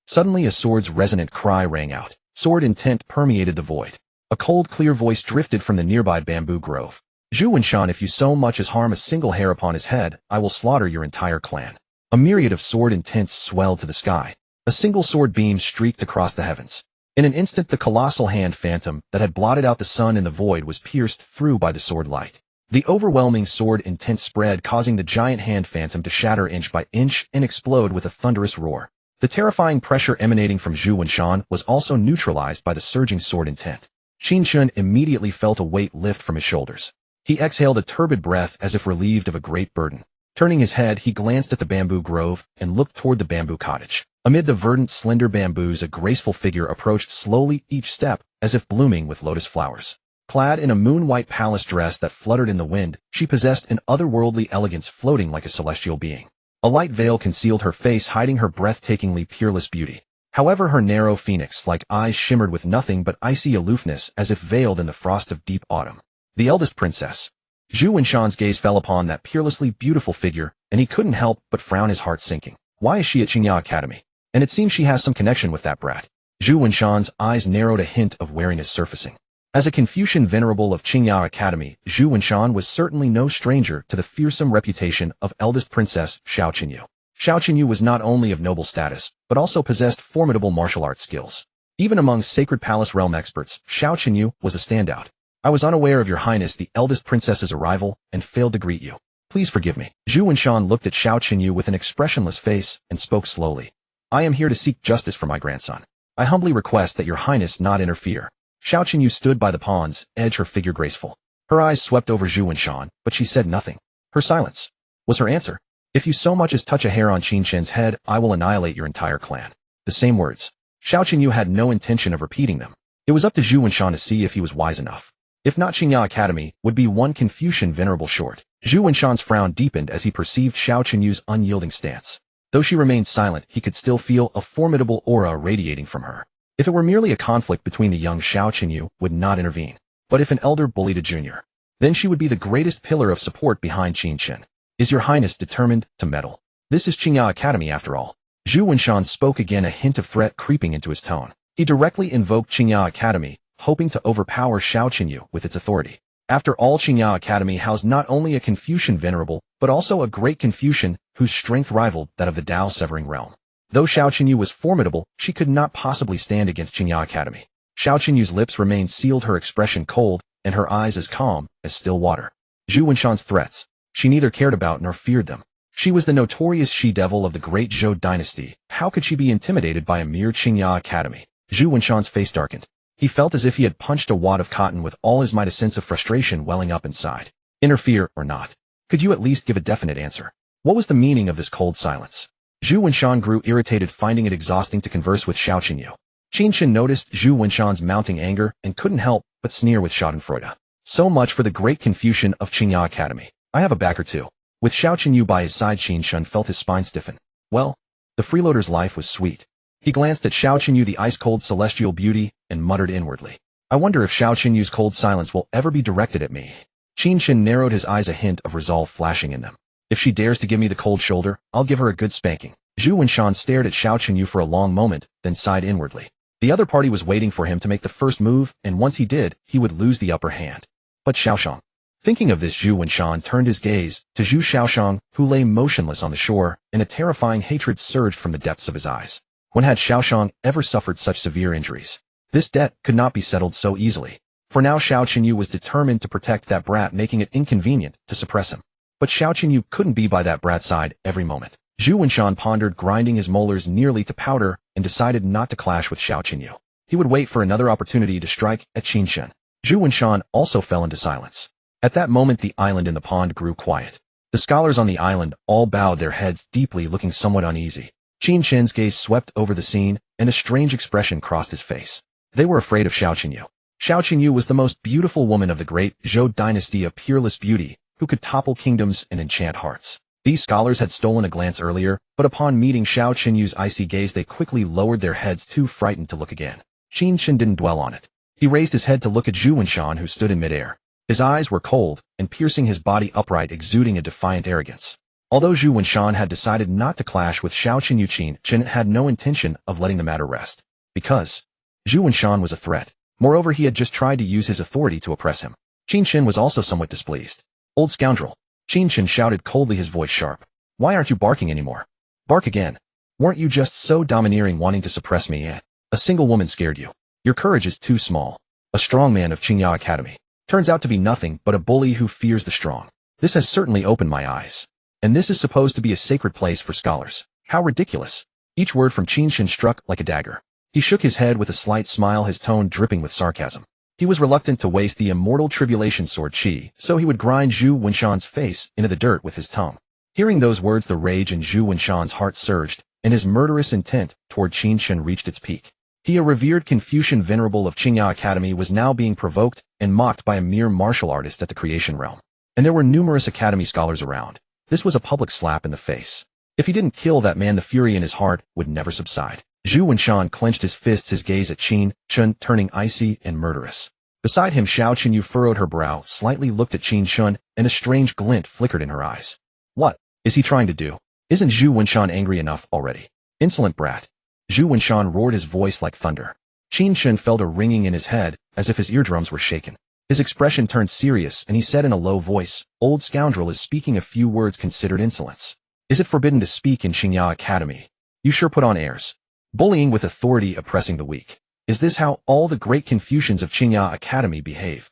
Speaker 1: Suddenly a sword's resonant cry rang out. Sword intent permeated the void. A cold, clear voice drifted from the nearby bamboo grove. Zhu Wenshan, if you so much as harm a single hair upon his head, I will slaughter your entire clan. A myriad of sword intents swelled to the sky. A single sword beam streaked across the heavens. In an instant, the colossal hand phantom that had blotted out the sun in the void was pierced through by the sword light. The overwhelming sword intent spread, causing the giant hand phantom to shatter inch by inch and explode with a thunderous roar. The terrifying pressure emanating from Zhu Wenshan was also neutralized by the surging sword intent. Qin Chen immediately felt a weight lift from his shoulders. He exhaled a turbid breath as if relieved of a great burden. Turning his head, he glanced at the bamboo grove and looked toward the bamboo cottage. Amid the verdant, slender bamboos, a graceful figure approached slowly, each step as if blooming with lotus flowers. Clad in a moon-white palace dress that fluttered in the wind, she possessed an otherworldly elegance, floating like a celestial being. A light veil concealed her face, hiding her breathtakingly peerless beauty. However, her narrow phoenix-like eyes shimmered with nothing but icy aloofness, as if veiled in the frost of deep autumn. The eldest princess. Zhu Wenshan's gaze fell upon that peerlessly beautiful figure, and he couldn't help but frown, his heart sinking. Why is she at Qingya Academy? And it seems she has some connection with that brat. Zhu Wenshan's eyes narrowed, a hint of wariness surfacing. As a Confucian venerable of Qingya Academy, Zhu Wenshan was certainly no stranger to the fearsome reputation of eldest princess Xiao Qinyu. Xiao Qinyu was not only of noble status, but also possessed formidable martial arts skills. Even among Sacred Palace realm experts, Xiao Qinyu was a standout. I was unaware of your highness the eldest princess's arrival and failed to greet you. Please forgive me. Zhu Wenshan looked at Xiao Qinyu with an expressionless face and spoke slowly. I am here to seek justice for my grandson. I humbly request that your highness not interfere. Xiao Qinyu stood by the pond's edge, her figure graceful. Her eyes swept over Zhu Wenshan, but she said nothing. Her silence was her answer. If you so much as touch a hair on Qin Chen's head, I will annihilate your entire clan. The same words. Xiao Qinyu had no intention of repeating them. It was up to Zhu Wenshan to see if he was wise enough. If not, Qingya Academy would be one Confucian venerable short. Zhu Wenshan's frown deepened as he perceived Xiao Qinyu's unyielding stance. Though she remained silent, he could still feel a formidable aura radiating from her. If it were merely a conflict between the young Xiao Qinyu, would not intervene. But if an elder bullied a junior, then she would be the greatest pillar of support behind Qin Chen. Is your highness determined to meddle? This is Qingya Academy after all. Zhu Wenshan spoke again, a hint of threat creeping into his tone. He directly invoked Qingya Academy, hoping to overpower Xiao Qinyu with its authority. After all, Qingya Academy housed not only a Confucian venerable, but also a great Confucian whose strength rivaled that of the Tao-severing realm. Though Xiao Qinyu was formidable, she could not possibly stand against Qingya Academy. Xiao Qinyu's lips remained sealed, her expression cold, and her eyes as calm as still water. Zhu Wenshan's threats, she neither cared about nor feared them. She was the notorious she-devil of the great Zhou dynasty. How could she be intimidated by a mere Qingya Academy? Zhu Wenshan's face darkened. He felt as if he had punched a wad of cotton with all his might, a sense of frustration welling up inside. Interfere or not? Could you at least give a definite answer? What was the meaning of this cold silence? Zhu Wenshan grew irritated, finding it exhausting to converse with Xiao Qinyu. Qin Chen noticed Zhu Wenshan's mounting anger and couldn't help but sneer with schadenfreude. So much for the great Confucian of Qingya Academy. I have a backer too. With Xiao Qinyu by his side, Qin Chen felt his spine stiffen. Well, the freeloader's life was sweet. He glanced at Xiao Qinyu, the ice-cold celestial beauty, and muttered inwardly. I wonder if Xiao Qinyu's cold silence will ever be directed at me. Qin Chen narrowed his eyes, a hint of resolve flashing in them. If she dares to give me the cold shoulder, I'll give her a good spanking. Zhu Wenshan stared at Xiao Qinyu for a long moment, then sighed inwardly. The other party was waiting for him to make the first move, and once he did, he would lose the upper hand. But Xiaoshang. Thinking of this, Zhu Wenshan turned his gaze to Zhu Xiaoshang, who lay motionless on the shore, and a terrifying hatred surged from the depths of his eyes. When had Xiaoshang ever suffered such severe injuries? This debt could not be settled so easily. For now, Xiao Qinyu was determined to protect that brat, making it inconvenient to suppress him. But Xiao Qinyu couldn't be by that brat's side every moment. Zhu Wenshan pondered, grinding his molars nearly to powder, and decided not to clash with Xiao Qinyu. He would wait for another opportunity to strike at Qin Chen. Zhu Wenshan also fell into silence. At that moment, the island in the pond grew quiet. The scholars on the island all bowed their heads deeply, looking somewhat uneasy. Qin Chen's gaze swept over the scene, and a strange expression crossed his face. They were afraid of Xiao Qinyu. Xiao Qinyu was the most beautiful woman of the great Zhou dynasty, a peerless beauty, who could topple kingdoms and enchant hearts. These scholars had stolen a glance earlier, but upon meeting Xiao Qinyu's icy gaze they quickly lowered their heads, too frightened to look again. Qin Chen didn't dwell on it. He raised his head to look at Zhu Wenshan, who stood in midair. His eyes were cold and piercing, his body upright, exuding a defiant arrogance. Although Zhu Wenshan had decided not to clash with Xiao Qinyu, Qin Chen had no intention of letting the matter rest. Because Zhu Wenshan was a threat. Moreover, he had just tried to use his authority to oppress him. Qin Chen was also somewhat displeased. Old scoundrel. Qin Chen shouted coldly, his voice sharp. Why aren't you barking anymore? Bark again. Weren't you just so domineering, wanting to suppress me? A single woman scared you. Your courage is too small. A strong man of Qingya Academy turns out to be nothing but a bully who fears the strong. This has certainly opened my eyes. And this is supposed to be a sacred place for scholars. How ridiculous. Each word from Qin Chen struck like a dagger. He shook his head with a slight smile, his tone dripping with sarcasm. He was reluctant to waste the immortal tribulation sword qi, so he would grind Zhu Wenshan's face into the dirt with his tongue. Hearing those words, the rage in Zhu Wenshan's heart surged, and his murderous intent toward Qin Chen reached its peak. He, a revered Confucian venerable of Qingya Academy, was now being provoked and mocked by a mere martial artist at the creation realm. And there were numerous academy scholars around. This was a public slap in the face. If he didn't kill that man, the fury in his heart would never subside. Zhu Wenshan clenched his fists, his gaze at Qin Chen turning icy and murderous. Beside him, Xiao Qinyu furrowed her brow, slightly looked at Qin Chen, and a strange glint flickered in her eyes. What is he trying to do? Isn't Zhu Wenshan angry enough already? Insolent brat. Zhu Wenshan roared, his voice like thunder. Qin Chen felt a ringing in his head, as if his eardrums were shaken. His expression turned serious, and he said in a low voice, Old scoundrel is speaking a few words considered insolence. Is it forbidden to speak in Qingya Academy? You sure put on airs. Bullying with authority, oppressing the weak. Is this how all the great Confucians of Qingya Academy behave?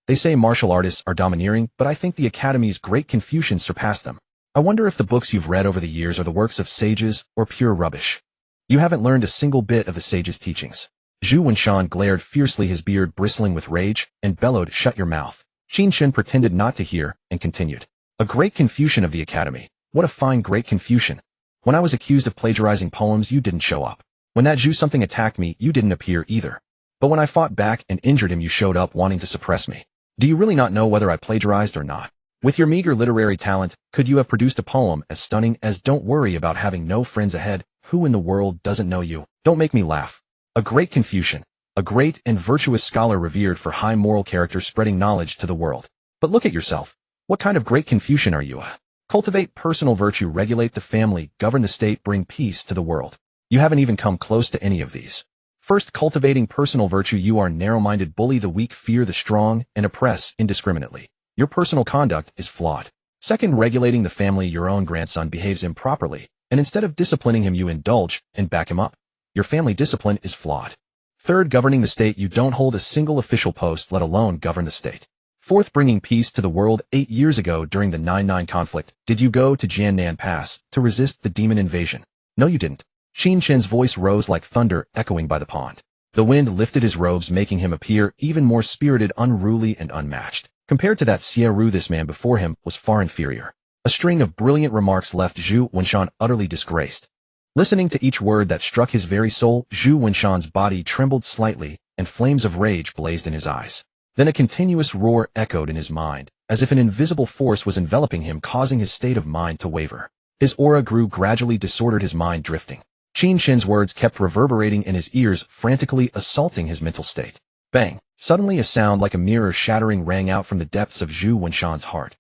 Speaker 1: They say martial artists are domineering, but I think the Academy's great Confucians surpass them. I wonder if the books you've read over the years are the works of sages or pure rubbish. You haven't learned a single bit of the sage's teachings. Zhu Wenshan glared fiercely, his beard bristling with rage, and bellowed, Shut your mouth. Qin Chen pretended not to hear, and continued. A great Confucian of the Academy. What a fine great Confucian. When I was accused of plagiarizing poems, you didn't show up. When that Zhu something attacked me, you didn't appear either. But when I fought back and injured him, you showed up wanting to suppress me. Do you really not know whether I plagiarized or not? With your meager literary talent, could you have produced a poem as stunning as Don't Worry About Having No Friends Ahead? Who in the world doesn't know you? Don't make me laugh. A great Confucian. A great and virtuous scholar revered for high moral character, spreading knowledge to the world. But look at yourself. What kind of great Confucian are you? Cultivate personal virtue, regulate the family, govern the state, bring peace to the world. You haven't even come close to any of these. First, cultivating personal virtue, you are narrow-minded, bully the weak, fear the strong, and oppress indiscriminately. Your personal conduct is flawed. Second, regulating the family, your own grandson behaves improperly, and instead of disciplining him, you indulge and back him up. Your family discipline is flawed. Third, governing the state, you don't hold a single official post, let alone govern the state. Fourth, bringing peace to the world. 8 years ago, during the 9/9 conflict, did you go to Jiannan Pass to resist the demon invasion? No, you didn't. Qin Chen's voice rose like thunder, echoing by the pond. The wind lifted his robes, making him appear even more spirited, unruly, and unmatched. Compared to that Xie, this man before him was far inferior. A string of brilliant remarks left Zhu Wenshan utterly disgraced. Listening to each word that struck his very soul, Zhu Wenshan's body trembled slightly, and flames of rage blazed in his eyes. Then a continuous roar echoed in his mind, as if an invisible force was enveloping him, causing his state of mind to waver. His aura grew gradually disordered, his mind drifting. Qin Chen's words kept reverberating in his ears, frantically assaulting his mental state. Bang! Suddenly a sound like a mirror shattering rang out from the depths of Zhu Wenshan's heart.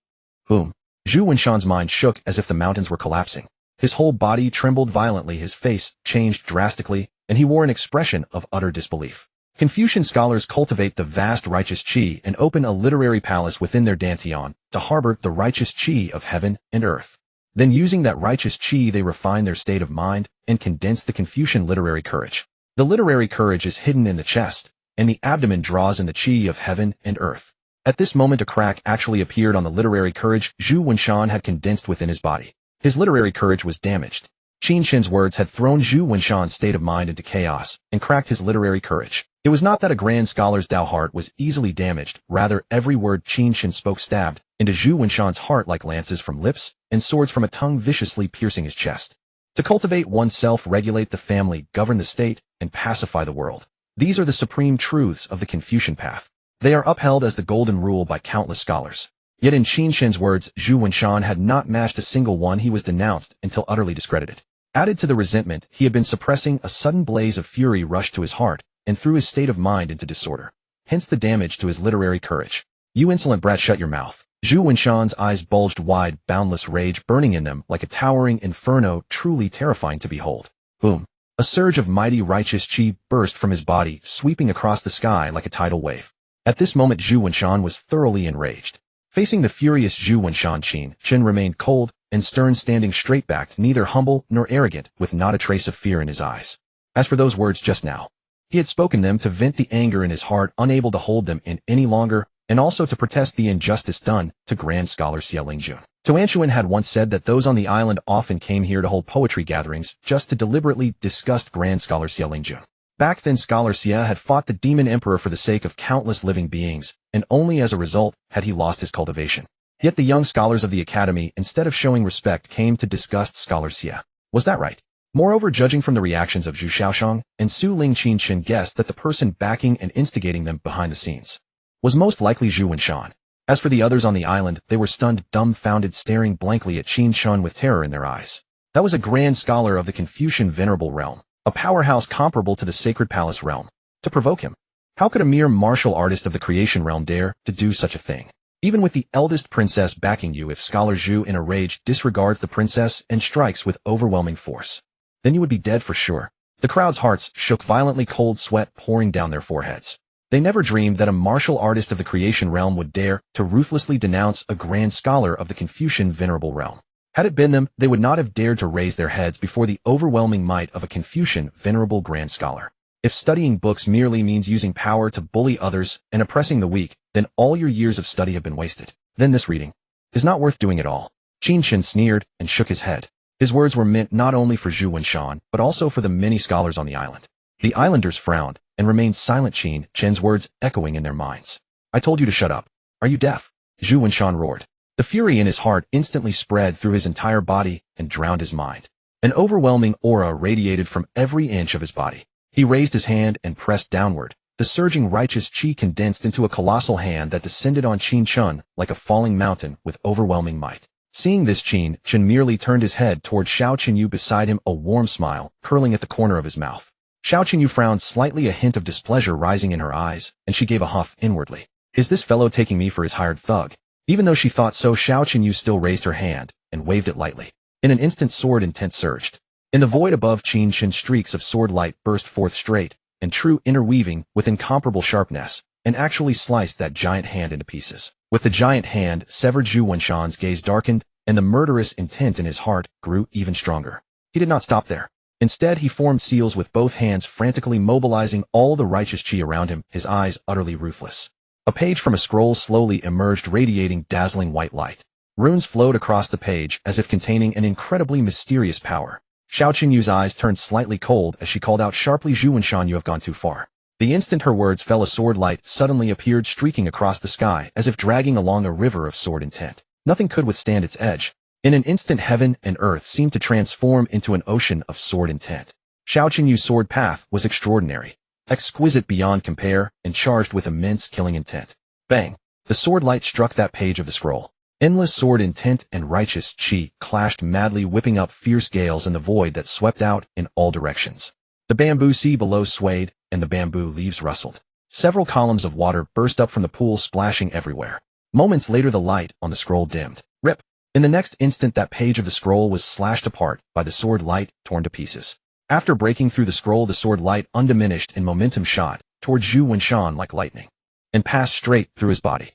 Speaker 1: Boom! Zhu Wenshan's mind shook as if the mountains were collapsing. His whole body trembled violently, his face changed drastically, and he wore an expression of utter disbelief. Confucian scholars cultivate the vast righteous qi and open a literary palace within their dantian to harbor the righteous qi of heaven and earth. Then using that righteous qi, they refine their state of mind and condense the Confucian literary courage. The literary courage is hidden in the chest, and the abdomen draws in the qi of heaven and earth. At this moment a crack actually appeared on the literary courage Zhu Wenshan had condensed within his body. His literary courage was damaged. Qin Chen's words had thrown Zhu Wenshan's state of mind into chaos and cracked his literary courage. It was not that a grand scholar's Dao heart was easily damaged, rather every word Qin Chen spoke stabbed into Zhu Wenshan's heart like lances from lips and swords from a tongue, viciously piercing his chest. To cultivate oneself, regulate the family, govern the state, and pacify the world. These are the supreme truths of the Confucian path. They are upheld as the golden rule by countless scholars. Yet in Qin Chen's words, Zhu Wenshan had not matched a single one. He was denounced until utterly discredited. Added to the resentment he had been suppressing, a sudden blaze of fury rushed to his heart and threw his state of mind into disorder. Hence the damage to his literary courage. "You insolent brat, shut your mouth." Zhu Wenshan's eyes bulged wide, boundless rage burning in them like a towering inferno, truly terrifying to behold. Boom. A surge of mighty righteous chi burst from his body, sweeping across the sky like a tidal wave. At this moment Zhu Wenshan was thoroughly enraged. Facing the furious Zhu Wenshan, Qin Chen remained cold and stern, standing straight-backed, neither humble nor arrogant, with not a trace of fear in his eyes. As for those words just now, he had spoken them to vent the anger in his heart, unable to hold them in any longer, and also to protest the injustice done to Grand Scholar Xie Lingjun. Tuanshuan had once said that those on the island often came here to hold poetry gatherings just to deliberately disgust Grand Scholar Xie Lingjun. Back then Scholar Xie had fought the Demon Emperor for the sake of countless living beings, and only as a result had he lost his cultivation. Yet the young scholars of the academy, instead of showing respect, came to disgust Scholar Xie. Was that right? Moreover, judging from the reactions of Zhu Xiaoshang and Su Ling, Qin Chen guessed that the person backing and instigating them behind the scenes was most likely Zhu Wenshan. As for the others on the island, they were stunned, dumbfounded, staring blankly at Qin Chen with terror in their eyes. That was a grand scholar of the Confucian Venerable Realm, a powerhouse comparable to the Sacred Palace realm. To provoke him, how could a mere martial artist of the Creation realm dare to do such a thing? Even with the eldest princess backing you, if Scholar Zhu in a rage disregards the princess and strikes with overwhelming force, then you would be dead for sure. The crowd's hearts shook violently, cold sweat pouring down their foreheads. They never dreamed that a martial artist of the Creation realm would dare to ruthlessly denounce a grand scholar of the Confucian Venerable Realm. Had it been them, they would not have dared to raise their heads before the overwhelming might of a Confucian Venerable Grand Scholar. If studying books merely means using power to bully others and oppressing the weak, then all your years of study have been wasted. Then this reading is not worth doing at all. Qin Chen sneered and shook his head. His words were meant not only for Zhu Wenshan, but also for the many scholars on the island. The islanders frowned and remained silent, Qin Chen's words echoing in their minds. "I told you to shut up. Are you deaf?" Zhu Wenshan roared. The fury in his heart instantly spread through his entire body and drowned his mind. An overwhelming aura radiated from every inch of his body. He raised his hand and pressed downward. The surging righteous chi condensed into a colossal hand that descended on Qin Chen like a falling mountain with overwhelming might. Seeing this, Qin Chen merely turned his head toward Xiao Qinyu beside him, a warm smile curling at the corner of his mouth. Xiao Qinyu frowned slightly, a hint of displeasure rising in her eyes, and she gave a huff inwardly. Is this fellow taking me for his hired thug? Even though she thought so, Xiao Qinyu still raised her hand and waved it lightly. In an instant, sword intent surged. In the void above Qin Chen, streaks of sword light burst forth straight and true, interweaving with incomparable sharpness, and actually sliced that giant hand into pieces. With the giant hand severed, Zhu Wenshan's gaze darkened, and the murderous intent in his heart grew even stronger. He did not stop there. Instead, he formed seals with both hands, frantically mobilizing all the righteous chi around him, his eyes utterly ruthless. A page from a scroll slowly emerged, radiating dazzling white light. Runes flowed across the page as if containing an incredibly mysterious power. Xiao Qinyu's eyes turned slightly cold as she called out sharply, "Zhu Wenshan, you have gone too far." The instant her words fell, a sword light suddenly appeared, streaking across the sky as if dragging along a river of sword intent. Nothing could withstand its edge. In an instant, heaven and earth seemed to transform into an ocean of sword intent. Xiao Qinyu's sword path was extraordinary, exquisite beyond compare, and charged with immense killing intent. Bang! The sword light struck that page of the scroll. Endless sword intent and righteous chi clashed madly, whipping up fierce gales in the void that swept out in all directions. The bamboo sea below swayed, and the bamboo leaves rustled. Several columns of water burst up from the pool, splashing everywhere. Moments later, the light on the scroll dimmed. Rip! In the next instant, that page of the scroll was slashed apart by the sword light, torn to pieces. After breaking through the scroll, the sword light, undiminished in momentum, shot toward Zhu Wenshan like lightning, and passed straight through his body.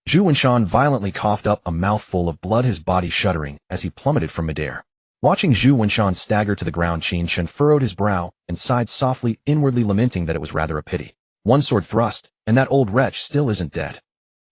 Speaker 1: Zhu Wenshan violently coughed up a mouthful of blood, his body shuddering as he plummeted from midair. Watching Zhu Wenshan stagger to the ground, Qin Chen furrowed his brow and sighed softly, inwardly lamenting that it was rather a pity. One sword thrust, and that old wretch still isn't dead.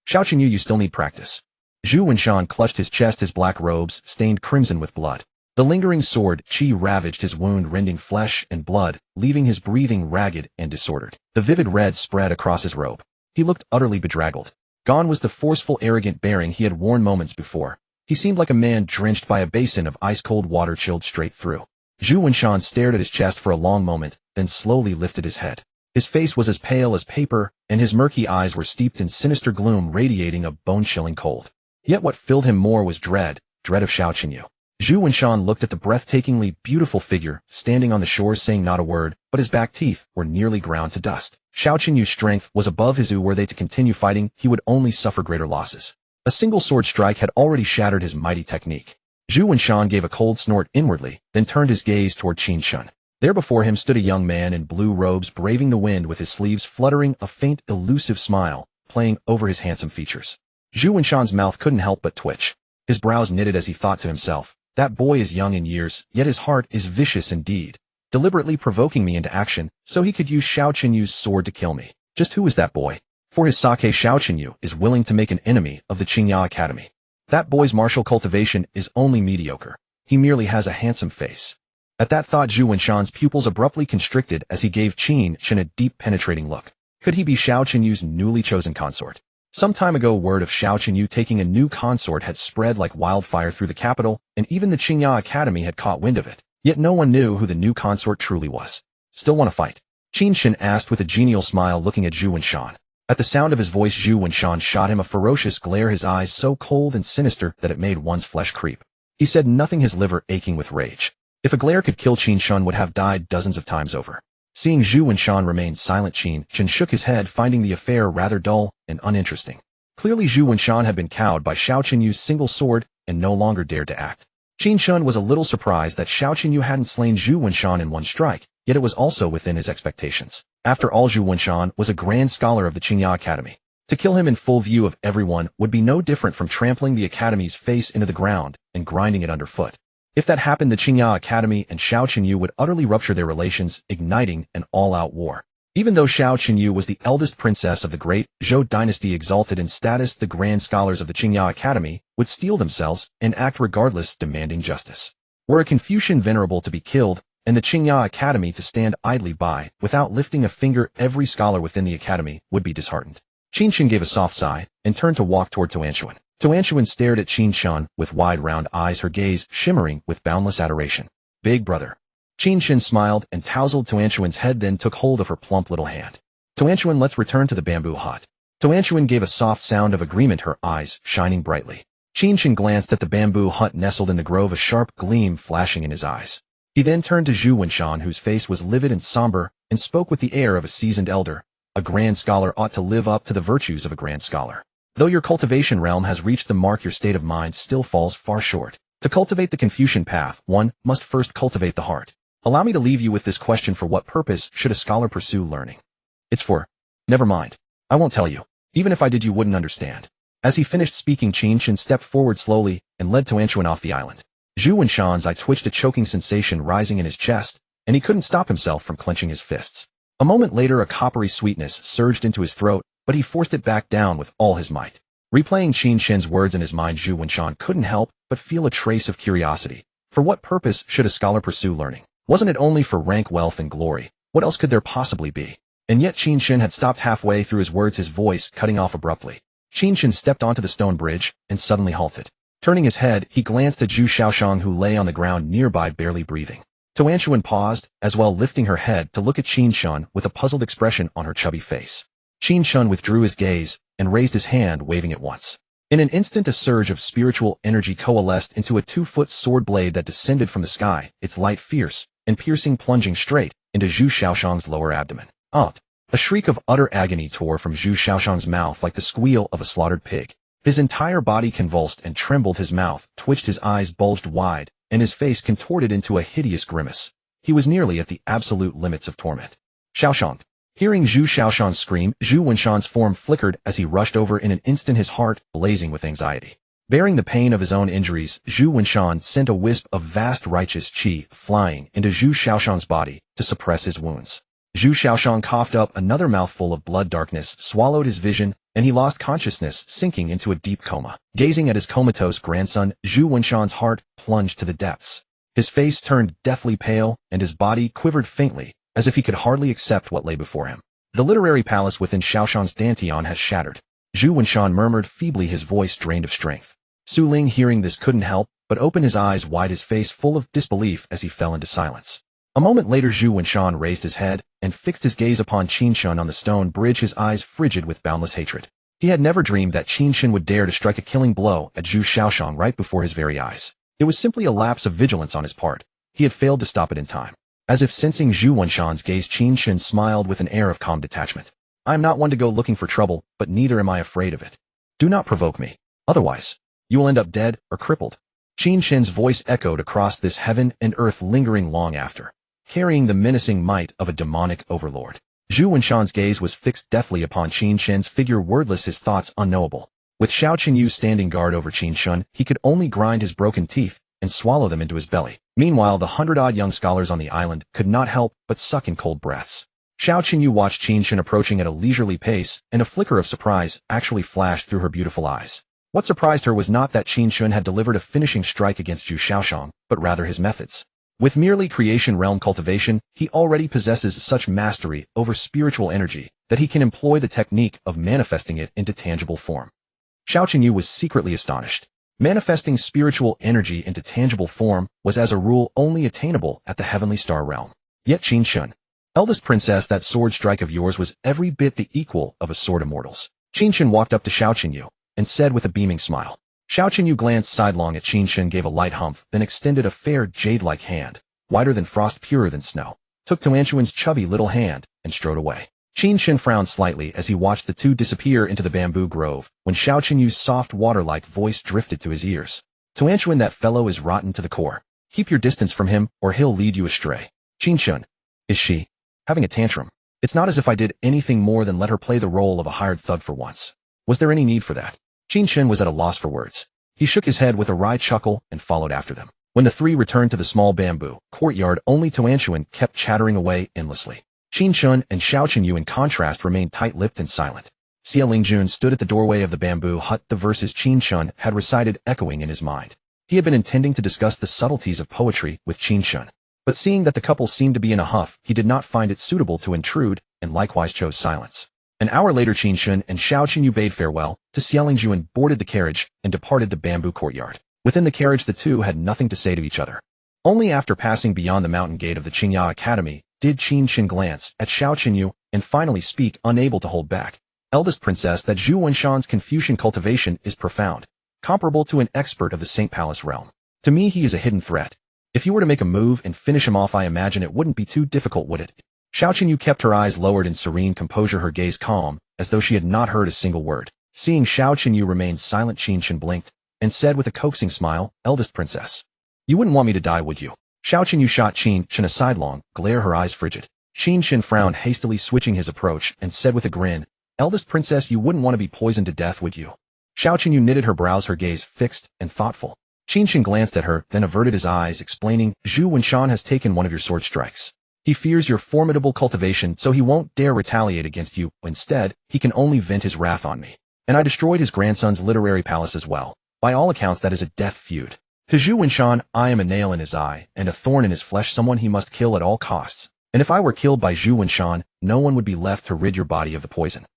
Speaker 1: Xiao Qinyu, you still need practice. Zhu Wenshan clutched his chest, his black robes stained crimson with blood. The lingering sword chi ravaged his wound, rending flesh and blood, leaving his breathing ragged and disordered. The vivid red spread across his robe. He looked utterly bedraggled. Gone was the forceful, arrogant bearing he had worn moments before. He seemed like a man drenched by a basin of ice-cold water chilled straight through. Zhu Wenshan stared at his chest for a long moment, then slowly lifted his head. His face was as pale as paper, and his murky eyes were steeped in sinister gloom, radiating a bone-chilling cold. Yet what filled him more was dread of Xiao Qinyu. Zhu Wenshan looked at the breathtakingly beautiful figure standing on the shore saying not a word, but his back teeth were nearly ground to dust. Xiao Qinyu's strength was above his. Were they to continue fighting, he would only suffer greater losses. A single sword strike had already shattered his mighty technique. Zhu Wenshan gave a cold snort inwardly, then turned his gaze toward Qin Chen. There before him stood a young man in blue robes braving the wind with his sleeves fluttering, a faint, elusive smile playing over his handsome features. Zhu Wenshan's mouth couldn't help but twitch. His brows knitted as he thought to himself, that boy is young in years, yet his heart is vicious indeed, deliberately provoking me into action so he could use Xiao Qinyu's sword to kill me. Just who is that boy? For his sake, Xiao Qinyu is willing to make an enemy of the Qingya Academy. That boy's martial cultivation is only mediocre. He merely has a handsome face. At that thought, Zhu Wenshan's pupils abruptly constricted as he gave Qin Chen a deep penetrating look. Could he be Xiao Qinyu's newly chosen consort? Some time ago, word of Xiao Qinyu taking a new consort had spread like wildfire through the capital, and even the Qingya Academy had caught wind of it. Yet no one knew who the new consort truly was. Still want to fight? Qin Chen asked with a genial smile, looking at Zhu Wenshan. At the sound of his voice, Zhu Wenshan shot him a ferocious glare, his eyes so cold and sinister that it made one's flesh creep. He said nothing, his liver aching with rage. If a glare could kill, Qin Chen would have died dozens of times over. Seeing Zhu Wenshan remain silent, Qin Chen shook his head, finding the affair rather dull and uninteresting. Clearly Zhu Wenshan had been cowed by Xiao Qinyu's single sword and no longer dared to act. Qin Chen was a little surprised that Xiao Qinyu hadn't slain Zhu Wenshan in one strike, yet it was also within his expectations. After all, Zhu Wenshan was a grand scholar of the Qingya Academy. To kill him in full view of everyone would be no different from trampling the Academy's face into the ground and grinding it underfoot. If that happened, the Qingya Academy and Xiao Qinyu would utterly rupture their relations, igniting an all-out war. Even though Xiao Qinyu was the eldest princess of the great Zhou dynasty, exalted in status, the grand scholars of the Qingya Academy would steel themselves and act regardless, demanding justice. Were a Confucian venerable to be killed, and the Qingya Academy to stand idly by, without lifting a finger, every scholar within the academy would be disheartened. Qin Chen gave a soft sigh and turned to walk toward Tuanshuan. Tuanshuan stared at Qin Chen with wide round eyes, her gaze shimmering with boundless adoration. Big brother. Qin Chen smiled and tousled Tuanshuan's head, then took hold of her plump little hand. Tuanshuan, let's return to the bamboo hut. Tuanshuan gave a soft sound of agreement, her eyes shining brightly. Qin Chen glanced at the bamboo hut nestled in the grove, a sharp gleam flashing in his eyes. He then turned to Zhu Wenshan, whose face was livid and somber, and spoke with the air of a seasoned elder. A grand scholar ought to live up to the virtues of a grand scholar. Though your cultivation realm has reached the mark, your state of mind still falls far short. To cultivate the Confucian path, one must first cultivate the heart. Allow me to leave you with this question: for what purpose should a scholar pursue learning? It's for... Never mind. I won't tell you. Even if I did, you wouldn't understand. As he finished speaking, Qin Chen stepped forward slowly and led Tuanshuan off the island. Zhu Wenshan's eye twitched, a choking sensation rising in his chest, and he couldn't stop himself from clenching his fists. A moment later, a coppery sweetness surged into his throat, but he forced it back down with all his might. Replaying Qin Chen's words in his mind, Zhu Wenshan couldn't help but feel a trace of curiosity. For what purpose should a scholar pursue learning? Wasn't it only for rank, wealth, and glory? What else could there possibly be? And yet Qin Chen had stopped halfway through his words, his voice cutting off abruptly. Qin Chen stepped onto the stone bridge and suddenly halted. Turning his head, he glanced at Zhu Xiaoshang, who lay on the ground nearby, barely breathing. Tuanshuan paused, as well, lifting her head to look at Qin Chen with a puzzled expression on her chubby face. Qin Chen withdrew his gaze and raised his hand, waving it once. In an instant, a surge of spiritual energy coalesced into a 2-foot sword blade that descended from the sky, its light fierce and piercing, plunging straight into Zhu Xiaoshang's lower abdomen. Out! A shriek of utter agony tore from Zhu Xiaoshang's mouth like the squeal of a slaughtered pig. His entire body convulsed and trembled, his mouth twitched, his eyes bulged wide, and his face contorted into a hideous grimace. He was nearly at the absolute limits of torment. Xiaoshang! Hearing Zhu Xiaoshang scream, Zhu Wenshan's form flickered as he rushed over, in an instant, his heart blazing with anxiety. Bearing the pain of his own injuries, Zhu Wenshan sent a wisp of vast righteous qi flying into Zhu Xiaoshang's body to suppress his wounds. Zhu Xiaoshang coughed up another mouthful of blood, darkness swallowed his vision, and he lost consciousness, sinking into a deep coma. Gazing at his comatose grandson, Zhu Wenshan's heart plunged to the depths. His face turned deathly pale, and his body quivered faintly, as if he could hardly accept what lay before him. The literary palace within Xiaoshang's dantian has shattered. Zhu Wenshan murmured feebly, his voice drained of strength. Su Ling, hearing this, couldn't help but open his eyes wide, his face full of disbelief as he fell into silence. A moment later, Zhu Wenshan raised his head and fixed his gaze upon Qin Chen on the stone bridge, his eyes frigid with boundless hatred. He had never dreamed that Qin Chen would dare to strike a killing blow at Zhu Xiaoshang right before his very eyes. It was simply a lapse of vigilance on his part. He had failed to stop it in time. As if sensing Zhu Wenshan's gaze, Qin Chen smiled with an air of calm detachment. I am not one to go looking for trouble, but neither am I afraid of it. Do not provoke me. Otherwise, you will end up dead or crippled. Qin Chen's voice echoed across this heaven and earth, lingering long after, carrying the menacing might of a demonic overlord. Zhu Wenshan's gaze was fixed deathly upon Qin Chen's figure, wordless, his thoughts unknowable. With Xiao Qinyu standing guard over Qin Chen, he could only grind his broken teeth and swallow them into his belly. Meanwhile, the 100-odd young scholars on the island could not help but suck in cold breaths. Xiao Qinyu watched Qin Chen approaching at a leisurely pace, and a flicker of surprise actually flashed through her beautiful eyes. What surprised her was not that Qin Chen had delivered a finishing strike against Zhu Xiaoshang, but rather his methods. With merely creation realm cultivation, he already possesses such mastery over spiritual energy that he can employ the technique of manifesting it into tangible form. Xiao Qinyu was secretly astonished. Manifesting spiritual energy into tangible form was as a rule only attainable at the heavenly star realm. Yet Qin Chen, eldest princess, that sword strike of yours was every bit the equal of a sword immortal's. Qin Chen walked up to Xiao Qinyu and said with a beaming smile. Xiao Qinyu glanced sidelong at Qin Chen, gave a light humph, then extended a fair jade-like hand, whiter than frost, purer than snow, took Tuanshuan's chubby little hand, and strode away. Qin Chen frowned slightly as he watched the two disappear into the bamboo grove, when Xiao Qinyu's soft water-like voice drifted to his ears. Tuanshuan, that fellow is rotten to the core. Keep your distance from him, or he'll lead you astray. Qin Chen, is she having a tantrum? It's not as if I did anything more than let her play the role of a hired thug for once. Was there any need for that? Qin Chen was at a loss for words. He shook his head with a wry chuckle and followed after them. When the three returned to the small bamboo courtyard, only Tuanshuan kept chattering away endlessly. Qin Chen and Xiao Qinyu, in contrast, remained tight-lipped and silent. Xie Lingjun stood at the doorway of the bamboo hut, the verses Qin Chen had recited echoing in his mind. He had been intending to discuss the subtleties of poetry with Qin Chen, but seeing that the couple seemed to be in a huff, he did not find it suitable to intrude, and likewise chose silence. An hour later, Qin Chen and Xiao Qinyu bade farewell to Xie Lingjun, boarded the carriage, and departed the bamboo courtyard. Within the carriage, the two had nothing to say to each other. Only after passing beyond the mountain gate of the Qingya Academy did Qin Chen glance at Xiao Qinyu and finally speak, unable to hold back. Eldest princess, that Zhu Wenshan's Confucian cultivation is profound, comparable to an expert of the St. Palace realm. To me, he is a hidden threat. If you were to make a move and finish him off, I imagine it wouldn't be too difficult, would it? Xiao Qinyu kept her eyes lowered in serene composure, her gaze calm, as though she had not heard a single word. Seeing Xiao Qinyu remain silent, Qin Chen blinked and said with a coaxing smile, Eldest princess, you wouldn't want me to die, would you? Xiao Qinyu shot Qin Chen a sidelong glare, her eyes frigid. Qin Chen frowned, hastily switching his approach, and said with a grin, Eldest princess, you wouldn't want to be poisoned to death, would you? Xiao Qinyu knitted her brows, her gaze fixed and thoughtful. Qin Chen glanced at her, then averted his eyes, explaining, Zhu Wenshan has taken one of your sword strikes. He fears your formidable cultivation, so he won't dare retaliate against you. Instead, he can only vent his wrath on me. And I destroyed his grandson's literary palace as well. By all accounts, that is a death feud. To Zhu Wenshan, I am a nail in his eye and a thorn in his flesh, someone he must kill at all costs. And if I were killed by Zhu Wenshan, no one would be left to rid your body of the poison.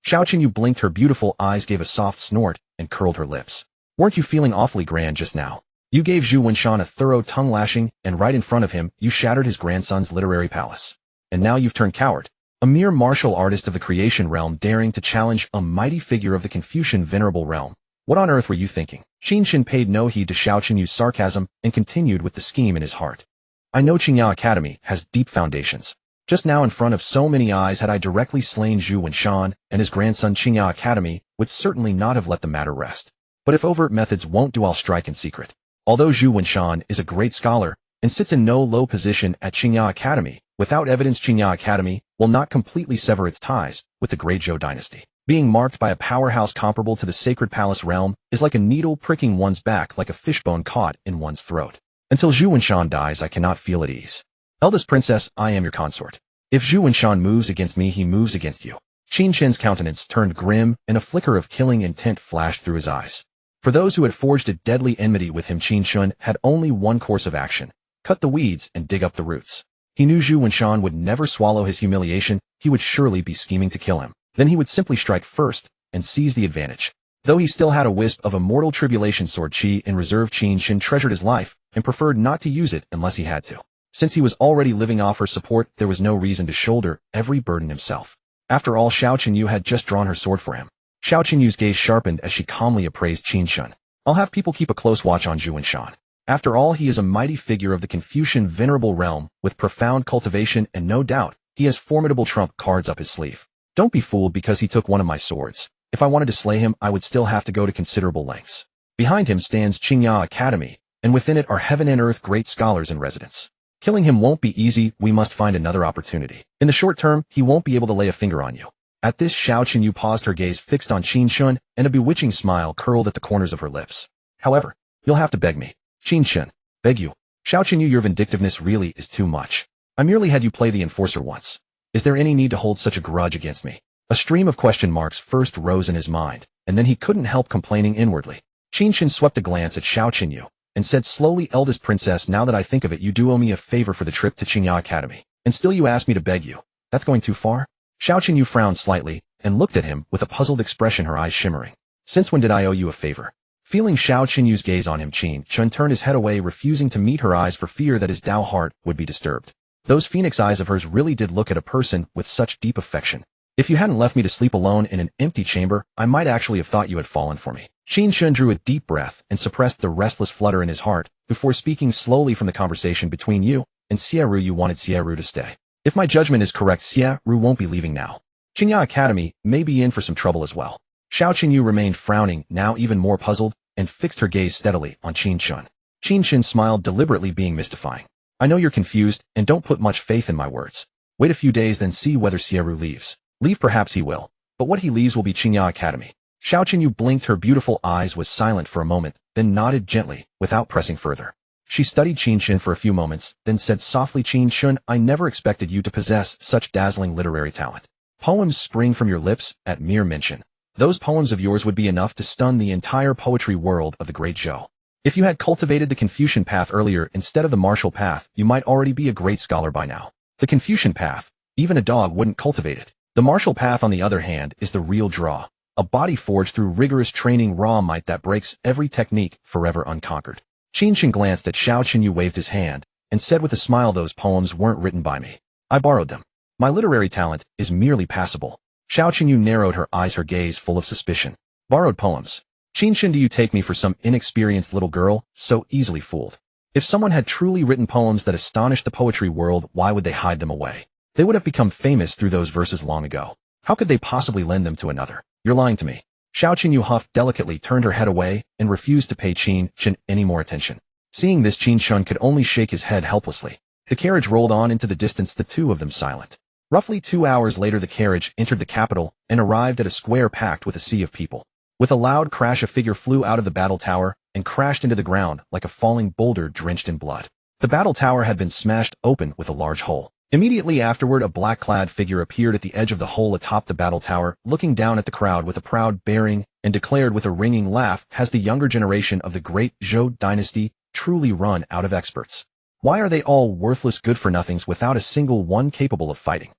Speaker 1: Xiao Qinyu blinked, her beautiful eyes gave a soft snort, and curled her lips. Weren't you feeling awfully grand just now? You gave Zhu Wenshan a thorough tongue lashing, and right in front of him, you shattered his grandson's literary palace. And now you've turned coward. A mere martial artist of the creation realm daring to challenge a mighty figure of the Confucian venerable realm. What on earth were you thinking? Qin Chen paid no heed to Xiao Qinyu's sarcasm and continued with the scheme in his heart. I know Qingya Academy has deep foundations. Just now, in front of so many eyes, had I directly slain Zhu Wenshan and his grandson, Qingya Academy would certainly not have let the matter rest. But if overt methods won't do, I'll strike in secret. Although Zhu Wenshan is a great scholar and sits in no low position at Qingya Academy, without evidence Qingya Academy will not completely sever its ties with the Great Zhou dynasty. Being marked by a powerhouse comparable to the Sacred Palace realm is like a needle pricking one's back, like a fishbone caught in one's throat. Until Zhu Wenshan dies, I cannot feel at ease. Eldest princess, I am your consort. If Zhu Wenshan moves against me, he moves against you. Qin Chen's countenance turned grim, and a flicker of killing intent flashed through his eyes. For those who had forged a deadly enmity with him, Qin Chen had only one course of action: cut the weeds and dig up the roots. He knew Zhu Wenshan would never swallow his humiliation. He would surely be scheming to kill him. Then he would simply strike first and seize the advantage. Though he still had a wisp of Immortal Tribulation Sword Qi in reserve, Qin Chen treasured his life and preferred not to use it unless he had to. Since he was already living off her support, there was no reason to shoulder every burden himself. After all, Xiao Qinyu had just drawn her sword for him. Xiao Qinyu's gaze sharpened as she calmly appraised Qin Chen. I'll have people keep a close watch on Zhu and Shan. After all, he is a mighty figure of the Confucian venerable realm, with profound cultivation, and no doubt, he has formidable trump cards up his sleeve. Don't be fooled because he took one of my swords. If I wanted to slay him, I would still have to go to considerable lengths. Behind him stands Qingya Academy, and within it are heaven and earth great scholars in residence. Killing him won't be easy, we must find another opportunity. In the short term, he won't be able to lay a finger on you. At this, Xiao Qinyu paused, her gaze fixed on Qin Chen, and a bewitching smile curled at the corners of her lips. However, you'll have to beg me. Qin Chen, beg you. Xiao Qinyu, your vindictiveness really is too much. I merely had you play the enforcer once. Is there any need to hold such a grudge against me? A stream of question marks first rose in his mind, and then he couldn't help complaining inwardly. Qin Chen swept a glance at Xiao Qinyu, and said slowly, eldest princess, now that I think of it, you do owe me a favor for the trip to Qingya Academy. And still you ask me to beg you. That's going too far? Xiao Qinyu frowned slightly, and looked at him with a puzzled expression, her eyes shimmering. Since when did I owe you a favor? Feeling Xiao Qinyu's gaze on him, Qin Chen turned his head away, refusing to meet her eyes for fear that his Dao heart would be disturbed. Those phoenix eyes of hers really did look at a person with such deep affection. If you hadn't left me to sleep alone in an empty chamber, I might actually have thought you had fallen for me. Qin Chen drew a deep breath and suppressed the restless flutter in his heart before speaking slowly from the conversation between you and Xie, you wanted Xie to stay. If my judgment is correct, Xie won't be leaving now. Qingya Academy may be in for some trouble as well. Xiao Qinyu remained frowning, now even more puzzled, and fixed her gaze steadily on Qin Chen. Qin Chen smiled, deliberately being mystifying. I know you're confused, and don't put much faith in my words. Wait a few days, then see whether Xie leaves. Leave perhaps he will, but what he leaves will be Qingya Academy. Xiao Qinyu blinked, her beautiful eyes, was silent for a moment, then nodded gently, without pressing further. She studied Qin Chen for a few moments, then said softly, Qin Chen, I never expected you to possess such dazzling literary talent. Poems spring from your lips at mere mention. Those poems of yours would be enough to stun the entire poetry world of the great Zhou. If you had cultivated the Confucian path earlier instead of the martial path, you might already be a great scholar by now. The Confucian path, even a dog wouldn't cultivate it. The martial path, on the other hand, is the real draw. A body forged through rigorous training, raw might that breaks every technique, forever unconquered. Qin Chen glanced at Xiao Qinyu, waved his hand, and said with a smile, those poems weren't written by me. I borrowed them. My literary talent is merely passable. Xiao Qinyu narrowed her eyes, her gaze full of suspicion. Borrowed poems. Qin Chen, do you take me for some inexperienced little girl, so easily fooled? If someone had truly written poems that astonished the poetry world, why would they hide them away? They would have become famous through those verses long ago. How could they possibly lend them to another? You're lying to me. Xiao Qinyu huffed delicately, turned her head away, and refused to pay Qin Chen any more attention. Seeing this, Qin Chen could only shake his head helplessly. The carriage rolled on into the distance, the two of them silent. Roughly 2 hours later, the carriage entered the capital and arrived at a square packed with a sea of people. With a loud crash, a figure flew out of the battle tower and crashed into the ground like a falling boulder drenched in blood. The battle tower had been smashed open with a large hole. Immediately afterward, a black-clad figure appeared at the edge of the hole atop the battle tower, looking down at the crowd with a proud bearing, and declared with a ringing laugh, has the younger generation of the great Zhou dynasty truly run out of experts? Why are they all worthless good-for-nothings without a single one capable of fighting?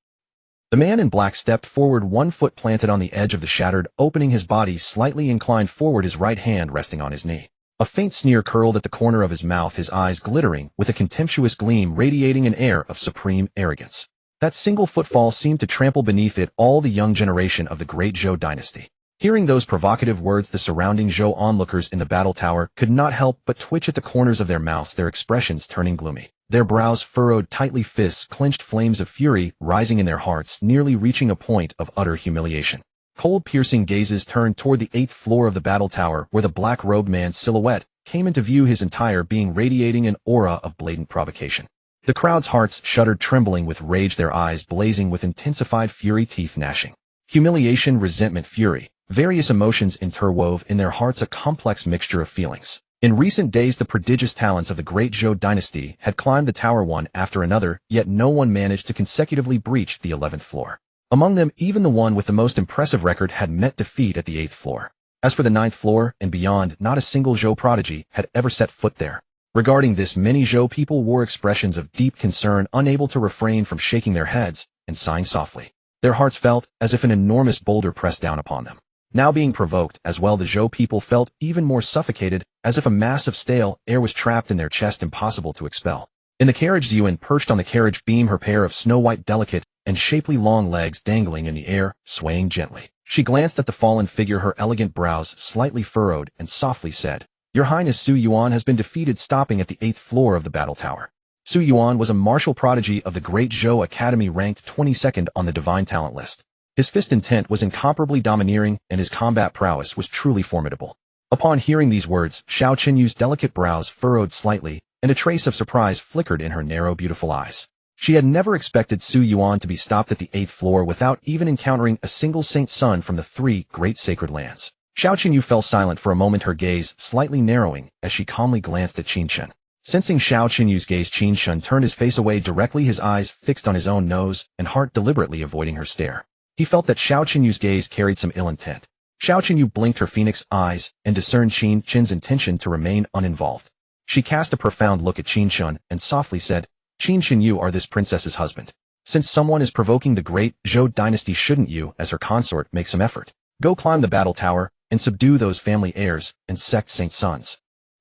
Speaker 1: The man in black stepped forward, 1 foot planted on the edge of the shattered opening, his body slightly inclined forward, his right hand resting on his knee. A faint sneer curled at the corner of his mouth, his eyes glittering with a contemptuous gleam, radiating an air of supreme arrogance. That single footfall seemed to trample beneath it all the young generation of the great Zhou dynasty. Hearing those provocative words, the surrounding Zhou onlookers in the battle tower could not help but twitch at the corners of their mouths, their expressions turning gloomy. Their brows furrowed tightly, fists clenched, flames of fury rising in their hearts, nearly reaching a point of utter humiliation. Cold, piercing gazes turned toward the 8th floor of the battle tower, where the black-robed man's silhouette came into view, his entire being radiating an aura of blatant provocation. The crowd's hearts shuddered, trembling with rage, their eyes blazing with intensified fury, teeth gnashing. Humiliation, resentment, fury, various emotions interwove in their hearts, a complex mixture of feelings. In recent days, the prodigious talents of the great Zhou dynasty had climbed the tower one after another, yet no one managed to consecutively breach the 11th floor. Among them, even the one with the most impressive record had met defeat at the 8th floor. As for the 9th floor and beyond, not a single Zhou prodigy had ever set foot there. Regarding this, many Zhou people wore expressions of deep concern, unable to refrain from shaking their heads and sighing softly. Their hearts felt as if an enormous boulder pressed down upon them. Now being provoked as well, the Zhou people felt even more suffocated, as if a mass of stale air was trapped in their chest, impossible to expel. In the carriage, Ziyuan perched on the carriage beam, her pair of snow-white, delicate, and shapely long legs dangling in the air, swaying gently. She glanced at the fallen figure, her elegant brows slightly furrowed, and softly said, "Your Highness Su Yuan has been defeated," stopping at the 8th floor of the battle tower. Su Yuan was a martial prodigy of the Great Zhou Academy, ranked 22nd on the divine talent list. His fist intent was incomparably domineering, and his combat prowess was truly formidable. Upon hearing these words, Xiao Qinyu's delicate brows furrowed slightly, and a trace of surprise flickered in her narrow, beautiful eyes. She had never expected Su Yuan to be stopped at the 8th floor without even encountering a single saint son from the 3 great sacred lands. Xiao Qinyu fell silent for a moment, her gaze slightly narrowing as she calmly glanced at Qin Chen. Sensing Xiao Qinyu's gaze, Qin Chen turned his face away directly, his eyes fixed on his own nose and heart, deliberately avoiding her stare. He felt that Xiao Qinyu's gaze carried some ill intent. Xiao Qinyu blinked her phoenix eyes and discerned Qin Chen's intention to remain uninvolved. She cast a profound look at Qin Chen and softly said, "Qin Chen, you are this princess's husband. Since someone is provoking the great Zhou dynasty, shouldn't you, as her consort, make some effort? Go climb the battle tower and subdue those family heirs and sect saint sons."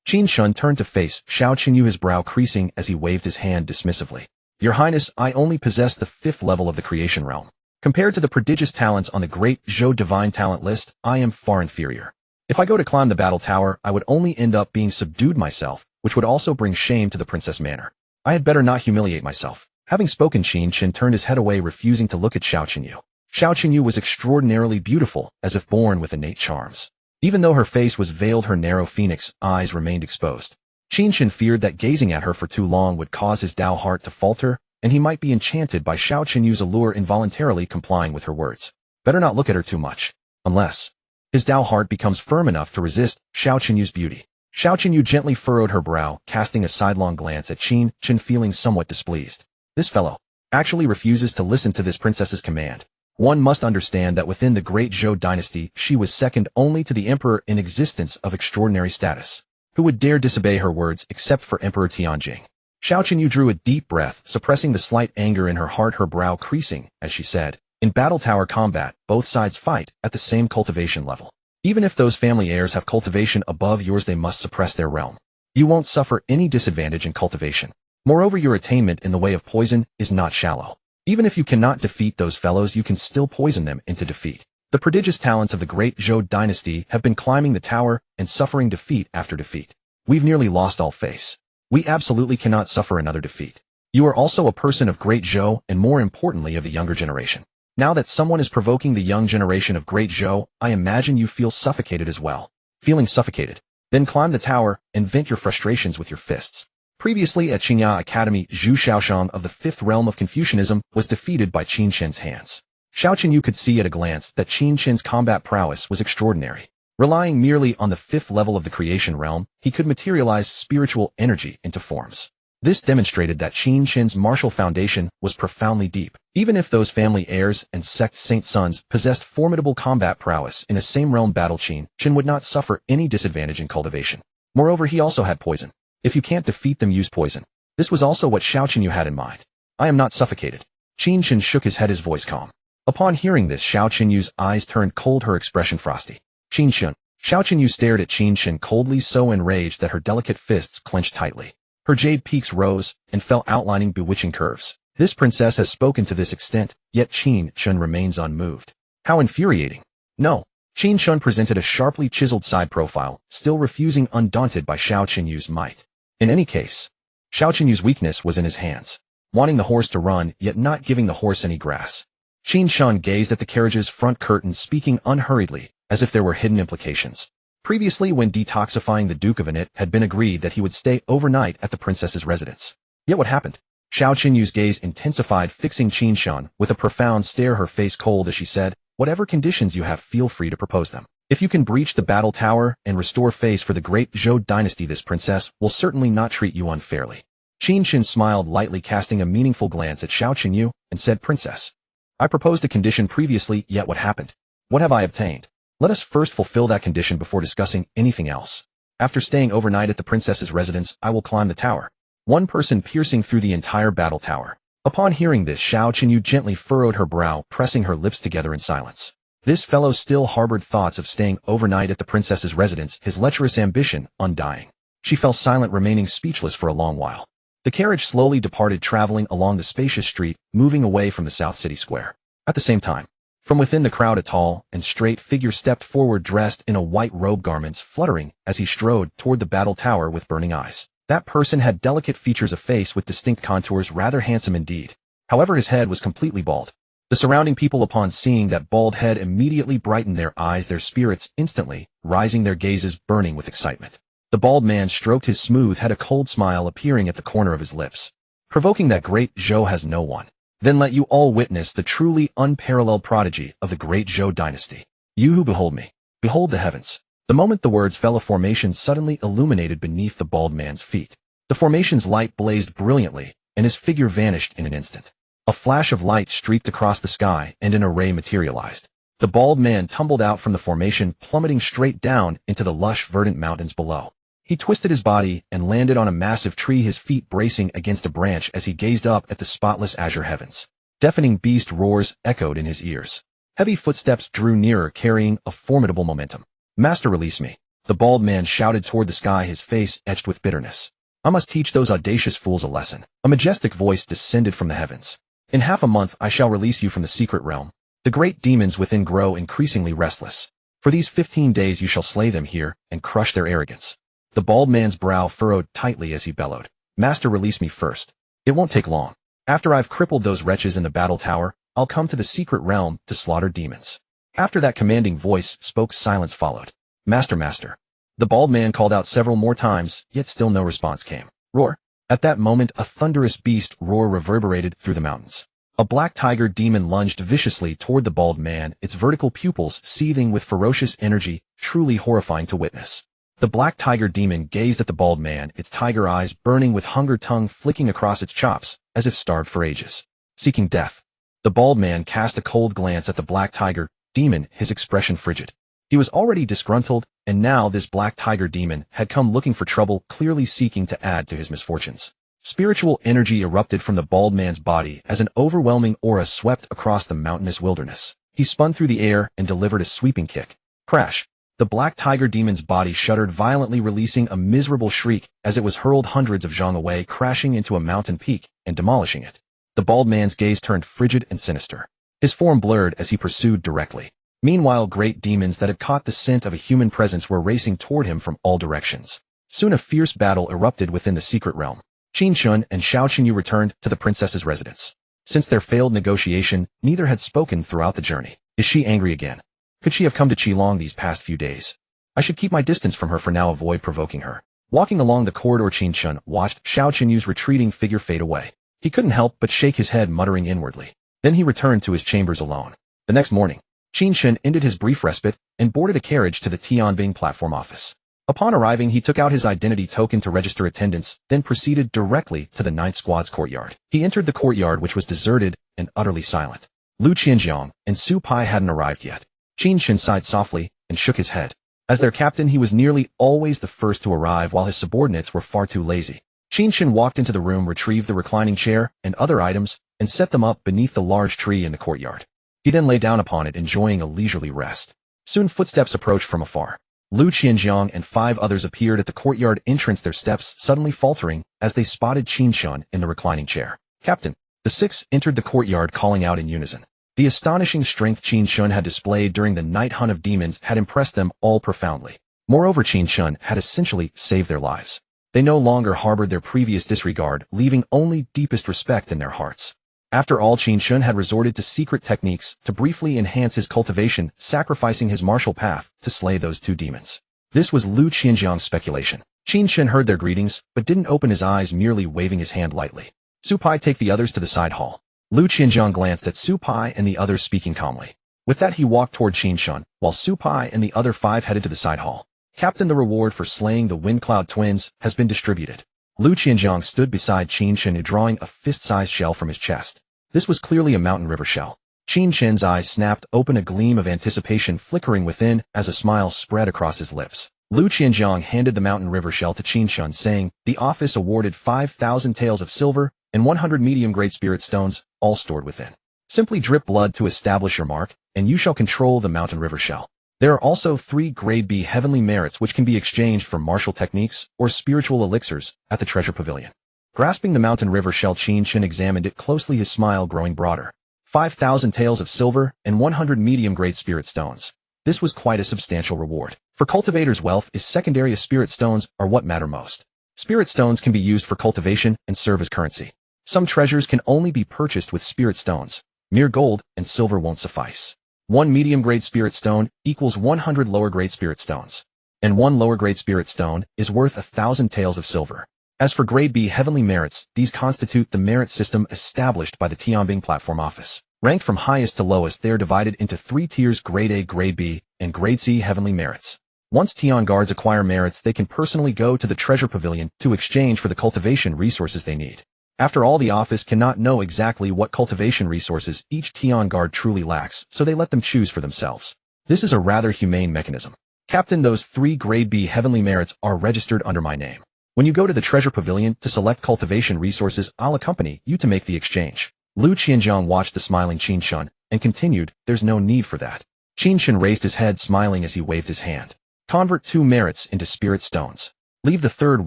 Speaker 1: Qin Chen turned to face Xiao Qinyu, his brow creasing as he waved his hand dismissively. "Your Highness, I only possess the 5th level of the creation realm. Compared to the prodigious talents on the great Zhou divine talent list, I am far inferior. If I go to climb the battle tower, I would only end up being subdued myself, which would also bring shame to the Princess Manor. I had better not humiliate myself." Having spoken, Qin Chen turned his head away, refusing to look at Xiao Qinyu. Xiao Qinyu was extraordinarily beautiful, as if born with innate charms. Even though her face was veiled, her narrow phoenix eyes remained exposed. Qin Chen feared that gazing at her for too long would cause his Dao heart to falter, and he might be enchanted by Xiao Qinyu's allure, involuntarily complying with her words. Better not look at her too much, unless his Dao heart becomes firm enough to resist Xiao Qinyu's beauty. Xiao Qinyu gently furrowed her brow, casting a sidelong glance at Qin Chen, feeling somewhat displeased. This fellow actually refuses to listen to this princess's command. One must understand that within the great Zhou dynasty, she was second only to the emperor in existence of extraordinary status. Who would dare disobey her words except for Emperor Tianjing? Xiao Qinyu drew a deep breath, suppressing the slight anger in her heart, her brow creasing, as she said, "In battle tower combat, both sides fight at the same cultivation level. Even if those family heirs have cultivation above yours, they must suppress their realm. You won't suffer any disadvantage in cultivation. Moreover, your attainment in the way of poison is not shallow. Even if you cannot defeat those fellows, you can still poison them into defeat. The prodigious talents of the great Zhou dynasty have been climbing the tower and suffering defeat after defeat. We've nearly lost all face. We absolutely cannot suffer another defeat. You are also a person of great Zhou, and more importantly, of the younger generation. Now that someone is provoking the young generation of great Zhou, I imagine you feel suffocated as well. Feeling suffocated? Then climb the tower and vent your frustrations with your fists." Previously at Qingya Academy, Zhu Xiaoshang of the 5th realm of Confucianism was defeated by Qin Chen's hands. Xiao Qinyu could see at a glance that Qin Chen's combat prowess was extraordinary. Relying merely on the 5th level of the creation realm, he could materialize spiritual energy into forms. This demonstrated that Qin Chen's martial foundation was profoundly deep. Even if those family heirs and sect saint sons possessed formidable combat prowess in a same realm battle, Qin Chen would not suffer any disadvantage in cultivation. Moreover, he also had poison. If you can't defeat them, use poison. This was also what Xiao Qinyu had in mind. "I am not suffocated." Qin Chen shook his head, his voice calm. Upon hearing this, Xiao Qinyu's eyes turned cold, her expression frosty. "Qin Chen." Xiao Qinyu stared at Qin Chen coldly, so enraged that her delicate fists clenched tightly. Her jade peaks rose and fell, outlining bewitching curves. This princess has spoken to this extent, yet Qin Chen remains unmoved. How infuriating. "No." Qin Chen presented a sharply chiseled side profile, still refusing, undaunted by Xiao Qinyu's might. In any case, Xiao Qinyu's weakness was in his hands, wanting the horse to run, yet not giving the horse any grass. Qin Chen gazed at the carriage's front curtain, speaking unhurriedly, as if there were hidden implications. Previously, when detoxifying the Duke of Innate, had been agreed that he would stay overnight at the princess's residence. Yet what happened? Xiao Qinyu's gaze intensified, fixing Qin Chen with a profound stare, her face cold as she said, "Whatever conditions you have, feel free to propose them. If you can breach the battle tower and restore face for the great Zhou dynasty, this princess will certainly not treat you unfairly." Qin Chen smiled lightly, casting a meaningful glance at Xiao Qinyu, and said, "Princess, I proposed a condition previously, yet what happened? What have I obtained? Let us first fulfill that condition before discussing anything else. After staying overnight at the princess's residence, I will climb the tower." One person piercing through the entire battle tower. Upon hearing this, Xiao Qinyu gently furrowed her brow, pressing her lips together in silence. This fellow still harbored thoughts of staying overnight at the princess's residence, his lecherous ambition undying. She fell silent, remaining speechless for a long while. The carriage slowly departed, traveling along the spacious street, moving away from the South City Square. At the same time, From within the crowd, a tall and straight figure stepped forward, dressed in a white robe, garments fluttering as he strode toward the battle tower with burning eyes. That person had delicate features, a face with distinct contours, rather handsome indeed. However, his head was completely bald. The surrounding people, upon seeing that bald head, immediately brightened their eyes, their spirits instantly rising, their gazes burning with excitement. The bald man stroked his smooth head, a cold smile appearing at the corner of his lips, provoking that great Zhou has no one. Then let you all witness the truly unparalleled prodigy of the great Zhou dynasty. You who behold me, behold the heavens. The moment the words fell, a formation suddenly illuminated beneath the bald man's feet. The formation's light blazed brilliantly, and his figure vanished in an instant. A flash of light streaked across the sky, and an array materialized. The bald man tumbled out from the formation, plummeting straight down into the lush, verdant mountains below. He twisted his body and landed on a massive tree, his feet bracing against a branch as he gazed up at the spotless azure heavens. Deafening beast roars echoed in his ears. Heavy footsteps drew nearer, carrying a formidable momentum. Master, release me. The bald man shouted toward the sky, his face etched with bitterness. I must teach those audacious fools a lesson. A majestic voice descended from the heavens. In half a month I shall release you from the secret realm. The great demons within grow increasingly restless. For these 15 days you shall slay them here and crush their arrogance. The bald man's brow furrowed tightly as he bellowed. Master, release me first. It won't take long. After I've crippled those wretches in the battle tower, I'll come to the secret realm to slaughter demons. After that commanding voice spoke, silence followed. Master, master. The bald man called out several more times, yet still no response came. Roar. At that moment, a thunderous beast roar reverberated through the mountains. A black tiger demon lunged viciously toward the bald man, its vertical pupils seething with ferocious energy, truly horrifying to witness. The black tiger demon gazed at the bald man, its tiger eyes burning with hunger, tongue flicking across its chops, as if starved for ages. Seeking death. The bald man cast a cold glance at the black tiger demon, his expression frigid. He was already disgruntled, and now this black tiger demon had come looking for trouble, clearly seeking to add to his misfortunes. Spiritual energy erupted from the bald man's body as an overwhelming aura swept across the mountainous wilderness. He spun through the air and delivered a sweeping kick. Crash. The black tiger demon's body shuddered violently, releasing a miserable shriek as it was hurled hundreds of zhang away, crashing into a mountain peak and demolishing it. The bald man's gaze turned frigid and sinister. His form blurred as he pursued directly. Meanwhile, great demons that had caught the scent of a human presence were racing toward him from all directions. Soon a fierce battle erupted within the secret realm. Qin Chen and Xiao Qinyu returned to the princess's residence. Since their failed negotiation, neither had spoken throughout the journey. Is she angry again? Could she have come to Qilong these past few days? I should keep my distance from her for now, avoid provoking her. Walking along the corridor, Qin Chen watched Xiao Qinyu's retreating figure fade away. He couldn't help but shake his head, muttering inwardly. Then he returned to his chambers alone. The next morning, Qin Chen ended his brief respite and boarded a carriage to the Tianbing platform office. Upon arriving, he took out his identity token to register attendance, then proceeded directly to the 9th Squad's courtyard. He entered the courtyard, which was deserted and utterly silent. Lu Qianjiang and Su Pai hadn't arrived yet. Qin Chen sighed softly and shook his head. As their captain, he was nearly always the first to arrive, while his subordinates were far too lazy. Qin Chen walked into the room, retrieved the reclining chair and other items, and set them up beneath the large tree in the courtyard. He then lay down upon it, enjoying a leisurely rest. Soon footsteps approached from afar. Lu Qianjiang and 5 others appeared at the courtyard entrance, their steps suddenly faltering as they spotted Qin Chen in the reclining chair. Captain. The 6 entered the courtyard, calling out in unison. The astonishing strength Qin Chen had displayed during the night hunt of demons had impressed them all profoundly. Moreover, Qin Chen had essentially saved their lives. They no longer harbored their previous disregard, leaving only deepest respect in their hearts. After all, Qin Chen had resorted to secret techniques to briefly enhance his cultivation, sacrificing his martial path to slay those 2 demons. This was Lu Qianjiang's speculation. Qin Chen heard their greetings, but didn't open his eyes, merely waving his hand lightly. Su Pai, take the others to the side hall. Lu Qianjiang glanced at Su Pai and the others, speaking calmly. With that, he walked toward Qin Chen, while Su Pai and the other 5 headed to the side hall. Captain, the reward for slaying the Wind Cloud twins has been distributed. Lu Qianjiang stood beside Qin Chen, drawing a fist-sized shell from his chest. This was clearly a mountain river shell. Qin Chen's eyes snapped open, a gleam of anticipation flickering within as a smile spread across his lips. Lu Qianjiang handed the mountain river shell to Qin Chen, saying, the office awarded 5,000 taels of silver and 100 medium-grade spirit stones, all stored within. Simply drip blood to establish your mark, and you shall control the mountain river shell. There are also 3 grade B heavenly merits which can be exchanged for martial techniques or spiritual elixirs at the treasure pavilion. Grasping the mountain river shell, Qin Chen examined it closely, his smile growing broader. 5,000 taels of silver, and 100 medium-grade spirit stones. This was quite a substantial reward. For cultivators, wealth is secondary as spirit stones are what matter most. Spirit stones can be used for cultivation and serve as currency. Some treasures can only be purchased with spirit stones. Mere gold and silver won't suffice. 1 medium-grade spirit stone equals 100 lower-grade spirit stones. And 1 lower-grade spirit stone is worth 1,000 taels of silver. As for Grade B heavenly merits, these constitute the merit system established by the Tianbing Platform Office. Ranked from highest to lowest, they are divided into 3 tiers: Grade A, Grade B, and Grade C heavenly merits. Once Tian guards acquire merits, they can personally go to the treasure pavilion to exchange for the cultivation resources they need. After all, the office cannot know exactly what cultivation resources each Tian guard truly lacks, so they let them choose for themselves. This is a rather humane mechanism. Captain, those 3 Grade B heavenly merits are registered under my name. When you go to the treasure pavilion to select cultivation resources, I'll accompany you to make the exchange. Lu Qianjiang watched the smiling Qin Chen and continued, there's no need for that. Qin Chen raised his head, smiling as he waved his hand. Convert 2 merits into spirit stones. Leave the third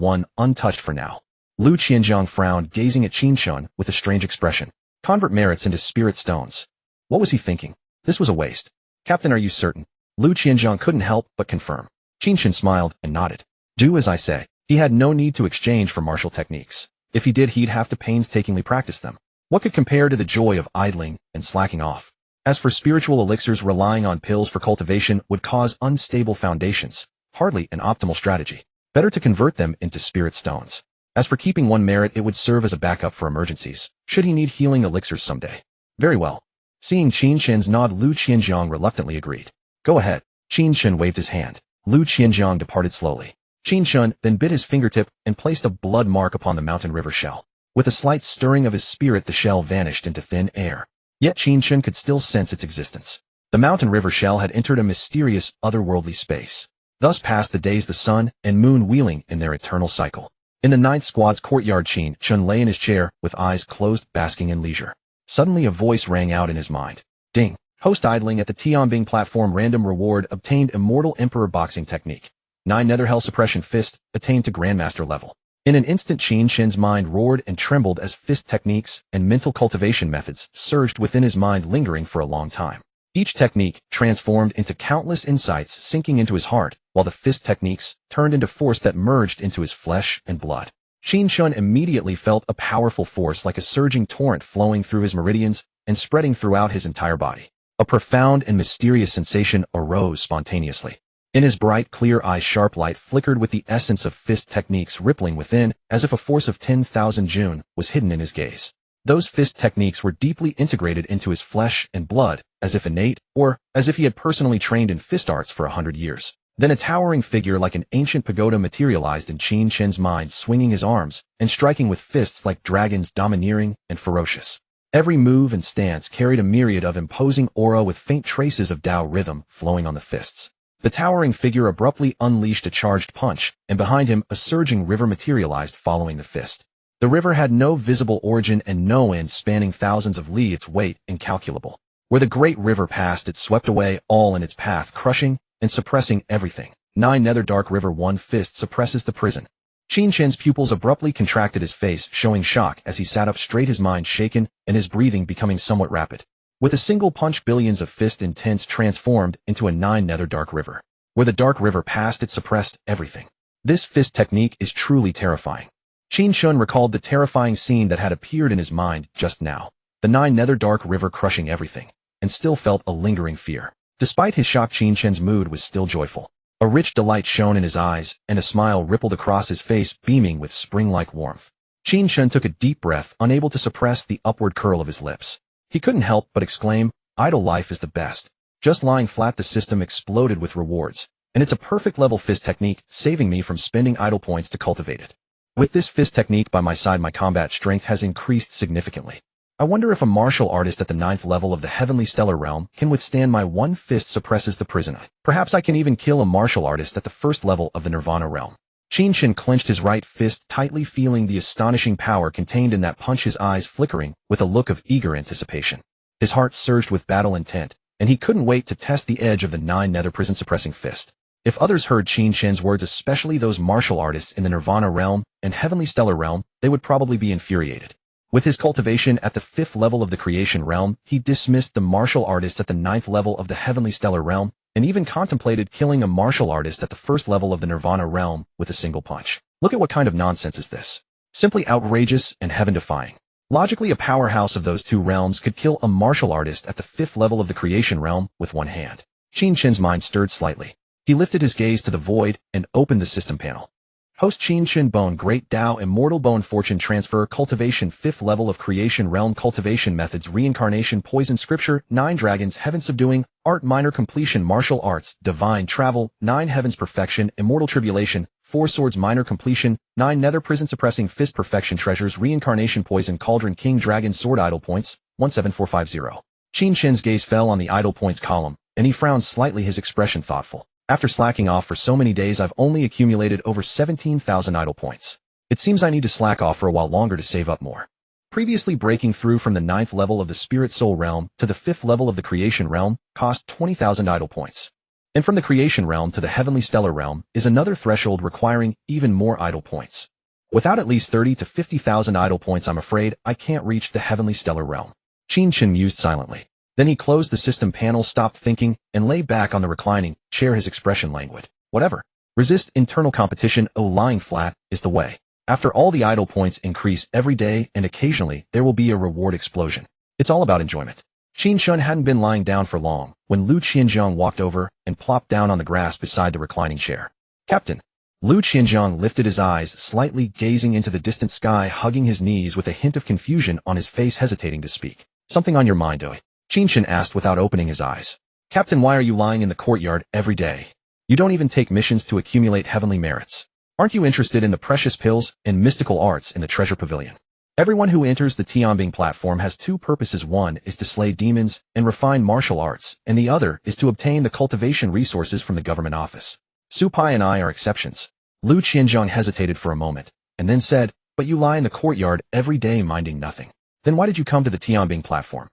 Speaker 1: one untouched for now. Lu Qianjiang frowned, gazing at Qin Chen with a strange expression. Convert merits into spirit stones. What was he thinking? This was a waste. Captain, are you certain? Lu Qianjiang couldn't help but confirm. Qin Chen smiled and nodded. Do as I say. He had no need to exchange for martial techniques. If he did, he'd have to painstakingly practice them. What could compare to the joy of idling and slacking off? As for spiritual elixirs, relying on pills for cultivation would cause unstable foundations. Hardly an optimal strategy. Better to convert them into spirit stones. As for keeping 1 merit, it would serve as a backup for emergencies, should he need healing elixirs someday. Very well. Seeing Qin Chen's nod, Lu Qianjiang reluctantly agreed. Go ahead. Qin Chen waved his hand. Lu Qianjiang departed slowly. Qin Chen then bit his fingertip and placed a blood mark upon the mountain river shell. With a slight stirring of his spirit, the shell vanished into thin air. Yet Qin Chen could still sense its existence. The mountain river shell had entered a mysterious, otherworldly space. Thus passed the days, the sun and moon wheeling in their eternal cycle. In the 9th Squad's courtyard, Qin Chen lay in his chair, with eyes closed, basking in leisure. Suddenly a voice rang out in his mind. Ding! Host idling at the Tianbing platform. Random reward obtained. Immortal Emperor boxing technique. 9 Nether Hell suppression fist, attained to Grandmaster level. In an instant, Qin Chen's mind roared and trembled as fist techniques and mental cultivation methods surged within his mind, lingering for a long time. Each technique transformed into countless insights sinking into his heart, while the fist techniques turned into force that merged into his flesh and blood. Qin Chen immediately felt a powerful force like a surging torrent flowing through his meridians and spreading throughout his entire body. A profound and mysterious sensation arose spontaneously. In his bright, clear eyes, sharp light flickered with the essence of fist techniques rippling within, as if a force of 10,000 June was hidden in his gaze. Those fist techniques were deeply integrated into his flesh and blood, as if innate, or as if he had personally trained in fist arts for 100 years. Then a towering figure like an ancient pagoda materialized in Qin Chen's mind, swinging his arms and striking with fists like dragons, domineering and ferocious. Every move and stance carried a myriad of imposing aura, with faint traces of Tao rhythm flowing on the fists. The towering figure abruptly unleashed a charged punch, and behind him a surging river materialized following the fist. The river had no visible origin and no end, spanning thousands of li, its weight incalculable. Where the great river passed, it swept away all in its path, crushing and suppressing everything. 9 Nether Dark River. 1 fist suppresses the prison. Qin Chen's pupils abruptly contracted, his face showing shock as he sat up straight, his mind shaken and his breathing becoming somewhat rapid. With a single punch, billions of fist intents transformed into a 9 Nether Dark River. Where the Dark River passed, it suppressed everything. This fist technique is truly terrifying. Qin Chen recalled the terrifying scene that had appeared in his mind just now. The 9 Nether Dark River crushing everything, and still felt a lingering fear. Despite his shock, Qin Chen's mood was still joyful. A rich delight shone in his eyes, and a smile rippled across his face, beaming with spring-like warmth. Qin Chen took a deep breath, unable to suppress the upward curl of his lips. He couldn't help but exclaim, idle life is the best. Just lying flat, the system exploded with rewards, and it's a perfect level fist technique, saving me from spending idle points to cultivate it. With this fist technique by my side, my combat strength has increased significantly. I wonder if a martial artist at the 9th level of the Heavenly Stellar Realm can withstand my 1 fist suppresses the prison. Perhaps I can even kill a martial artist at the 1st level of the Nirvana Realm. Qin Chen clenched his right fist tightly, feeling the astonishing power contained in that punch, his eyes flickering with a look of eager anticipation. His heart surged with battle intent, and he couldn't wait to test the edge of the 9 Nether prison suppressing fist. If others heard Qin Chen's words, especially those martial artists in the Nirvana Realm and Heavenly Stellar Realm, they would probably be infuriated. With his cultivation at the 5th level of the creation realm, he dismissed the martial artist at the 9th level of the heavenly stellar realm, and even contemplated killing a martial artist at the 1st level of the nirvana realm with a single punch. Look at what kind of nonsense is this. Simply outrageous and heaven-defying. Logically, a powerhouse of those two realms could kill a martial artist at the 5th level of the creation realm with one hand. Qin Chen's mind stirred slightly. He lifted his gaze to the void and opened the system panel. Host Qin Chen Bone Great Tao Immortal Bone Fortune Transfer Cultivation 5th Level of Creation Realm Cultivation Methods Reincarnation Poison Scripture 9 Dragons Heaven Subduing Art Minor Completion Martial Arts Divine Travel 9 Heavens Perfection Immortal Tribulation 4 Swords Minor Completion 9 Nether Prison Suppressing Fist Perfection Treasures Reincarnation Poison Cauldron King Dragon Sword Idle Points 17450. Qin Chen's gaze fell on the idle points column, and he frowned slightly, his expression thoughtful. After slacking off for so many days, I've only accumulated over 17,000 idle points. It seems I need to slack off for a while longer to save up more. Previously, breaking through from the 9th level of the Spirit Soul realm to the 5th level of the Creation realm cost 20,000 idle points. And from the Creation realm to the Heavenly Stellar realm is another threshold requiring even more idle points. Without at least 30 to 50,000 idle points, I'm afraid I can't reach the Heavenly Stellar realm. Qin Chen mused silently. Then he closed the system panel, stopped thinking, and lay back on the reclining chair, his expression languid. Whatever. Resist internal competition. Lying flat is the way. After all, the idle points increase every day, and occasionally there will be a reward explosion. It's all about enjoyment. Qin Chen hadn't been lying down for long when Lu Qianzhong walked over and plopped down on the grass beside the reclining chair. Captain. Lu Qianzhong lifted his eyes slightly, gazing into the distant sky, hugging his knees with a hint of confusion on his face, hesitating to speak. Something on your mind, Oi? Qin Chen asked without opening his eyes. Captain, why are you lying in the courtyard every day? You don't even take missions to accumulate heavenly merits. Aren't you interested in the precious pills and mystical arts in the treasure pavilion? Everyone who enters the Tianbing platform has two purposes. One is to slay demons and refine martial arts, and the other is to obtain the cultivation resources from the government office. Su Pai and I are exceptions. Lu Qianzhong hesitated for a moment, and then said, but you lie in the courtyard every day minding nothing. Then why did you come to the Tianbing platform?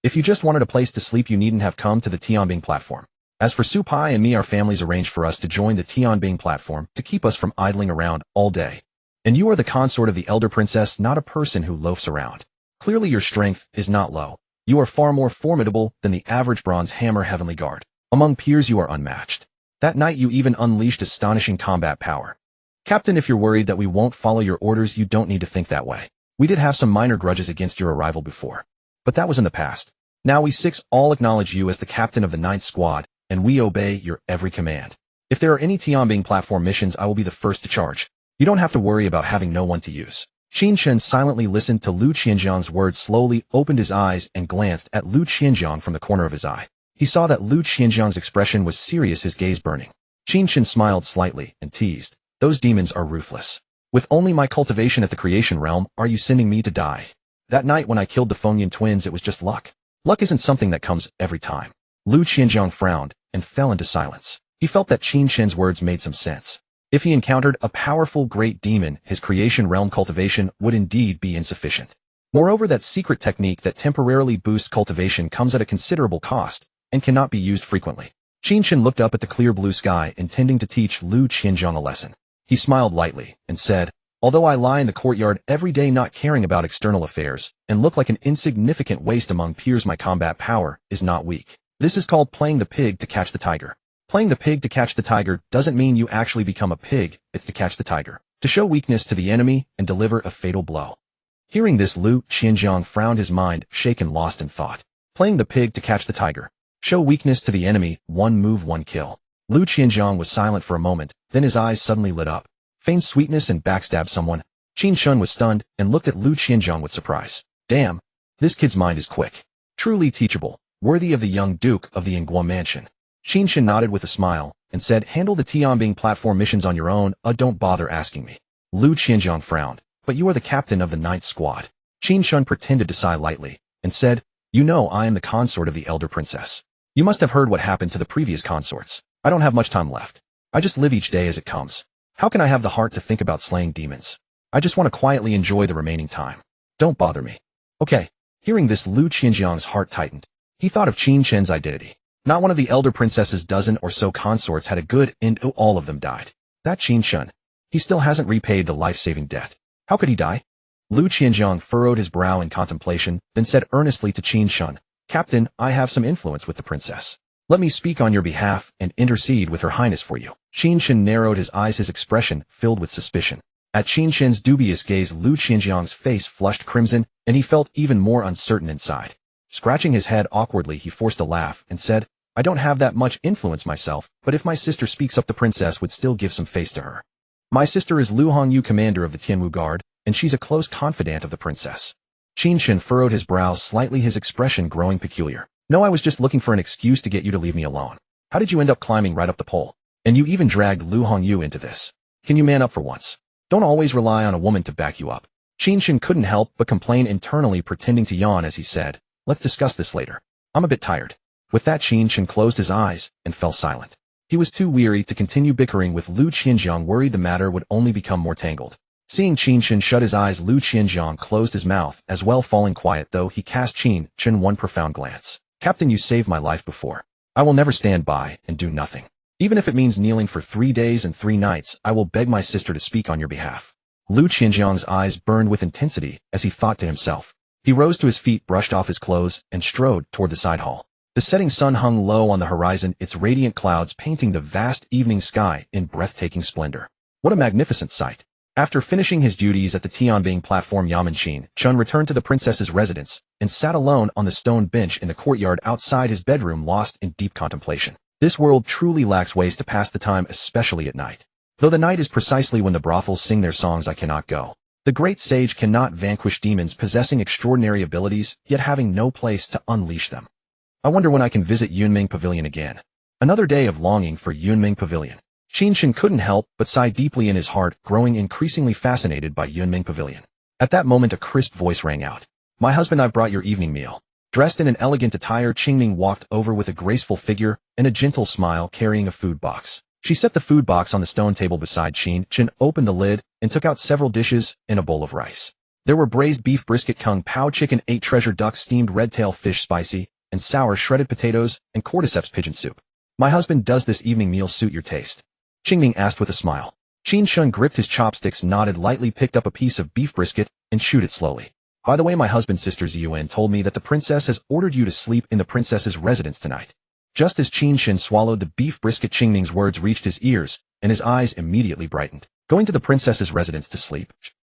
Speaker 1: If you just wanted a place to sleep, you needn't have come to the Tianbing platform. As for Su Pai and me, our families arranged for us to join the Tianbing platform to keep us from idling around all day. And you are the consort of the elder princess, not a person who loafs around. Clearly your strength is not low. You are far more formidable than the average bronze hammer heavenly guard. Among peers you are unmatched. That night you even unleashed astonishing combat power. Captain, if you're worried that we won't follow your orders, you don't need to think that way. We did have some minor grudges against your arrival before. But that was in the past. Now we 6 all acknowledge you as the captain of the 9th squad, and we obey your every command. If there are any Tianbing platform missions, I will be the first to charge. You don't have to worry about having no one to use. Qin Chen silently listened to Lu Qianzhong's words, slowly opened his eyes and glanced at Lu Qianzhong from the corner of his eye. He saw that Lu Qianzhong's expression was serious, his gaze burning. Qin Chen smiled slightly and teased, those demons are ruthless. With only my cultivation at the creation realm, are you sending me to die? That night when I killed the Fengyan twins, it was just luck. Luck isn't something that comes every time. Lu Qianzhong frowned and fell into silence. He felt that Qin Chen's words made some sense. If he encountered a powerful great demon, his creation realm cultivation would indeed be insufficient. Moreover, that secret technique that temporarily boosts cultivation comes at a considerable cost and cannot be used frequently. Qin Chen looked up at the clear blue sky, intending to teach Lu Qianzhong a lesson. He smiled lightly and said, although I lie in the courtyard every day not caring about external affairs and look like an insignificant waste among peers, my combat power is not weak. This is called playing the pig to catch the tiger. Playing the pig to catch the tiger doesn't mean you actually become a pig, it's to catch the tiger, to show weakness to the enemy and deliver a fatal blow. Hearing this, Lu Qianzhong frowned, his mind shaken, lost in thought. Playing the pig to catch the tiger. Show weakness to the enemy, one move, one kill. Lu Qianzhong was silent for a moment, then his eyes suddenly lit up. Feign sweetness and backstab someone. Qin Chen was stunned and looked at Lu Qianzhong with surprise. Damn, this kid's mind is quick. Truly teachable, worthy of the young duke of the Ingguo mansion. Qin Chen nodded with a smile and said, handle the Tianbing platform missions on your own, don't bother asking me. Lu Qianzhong frowned, but you are the captain of the 9th squad. Qin Chen pretended to sigh lightly and said, you know I am the consort of the elder princess. You must have heard what happened to the previous consorts. I don't have much time left. I just live each day as it comes. How can I have the heart to think about slaying demons? I just want to quietly enjoy the remaining time. Don't bother me. Okay. Hearing this, Lu Qianzhong's heart tightened. He thought of Qin Chen's identity. Not one of the elder princess's dozen or so consorts had a good end, all of them died. That Qin Chen. He still hasn't repaid the life-saving debt. How could he die? Lu Qianjiang furrowed his brow in contemplation, then said earnestly to Qin Chen, Captain, I have some influence with the princess. Let me speak on your behalf and intercede with her highness for you. Qin Chen narrowed his eyes, his expression filled with suspicion. At Qin Chen's dubious gaze, Lu Qianjiang's face flushed crimson, and he felt even more uncertain inside. Scratching his head awkwardly, he forced a laugh and said, I don't have that much influence myself, but if my sister speaks up, the princess would still give some face to her. My sister is Lu Hongyu, commander of the Tianwu Guard, and she's a close confidant of the princess. Qin Chen furrowed his brow slightly, his expression growing peculiar. No, I was just looking for an excuse to get you to leave me alone. How did you end up climbing right up the pole? And you even dragged Lu Hongyu into this. Can you man up for once? Don't always rely on a woman to back you up. Qin Chen couldn't help but complain internally, pretending to yawn as he said, Let's discuss this later. I'm a bit tired. With that, Qin Chen closed his eyes and fell silent. He was too weary to continue bickering with Lu Qianjiang, worried the matter would only become more tangled. Seeing Qin Chen shut his eyes, Lu Qianjiang closed his mouth as well, falling quiet, though he cast Qin Chen one profound glance. Captain, you saved my life before. I will never stand by and do nothing. Even if it means kneeling for 3 days and 3 nights, I will beg my sister to speak on your behalf. Lu Qianjiang's eyes burned with intensity as he thought to himself. He rose to his feet, brushed off his clothes, and strode toward the side hall. The setting sun hung low on the horizon, its radiant clouds painting the vast evening sky in breathtaking splendor. What a magnificent sight! After finishing his duties at the Tianbing platform, Qin Chen returned to the princess's residence and sat alone on the stone bench in the courtyard outside his bedroom, lost in deep contemplation. This world truly lacks ways to pass the time, especially at night. Though the night is precisely when the brothels sing their songs, I cannot go. The great sage cannot vanquish demons possessing extraordinary abilities, yet having no place to unleash them. I wonder when I can visit Yunming Pavilion again. Another day of longing for Yunming Pavilion. Qin Chen couldn't help but sigh deeply in his heart, growing increasingly fascinated by Yunming Pavilion. At that moment, a crisp voice rang out. My husband, I've brought your evening meal. Dressed in an elegant attire, Qingming walked over with a graceful figure and a gentle smile, carrying a food box. She set the food box on the stone table beside Qin Chen, opened the lid, and took out several dishes and a bowl of rice. There were braised beef brisket, kung pao chicken, 8 treasure duck, steamed red-tail fish, spicy and sour shredded potatoes, and cordyceps pigeon soup. My husband, does this evening meal suit your taste? Qingming asked with a smile. Qin Chen gripped his chopsticks, nodded lightly, picked up a piece of beef brisket, and chewed it slowly. By the way, my husband's sister Ziyuan told me that the princess has ordered you to sleep in the princess's residence tonight. Just as Qin Chen swallowed the beef brisket, Qingming's words reached his ears, and his eyes immediately brightened. Going to the princess's residence to sleep?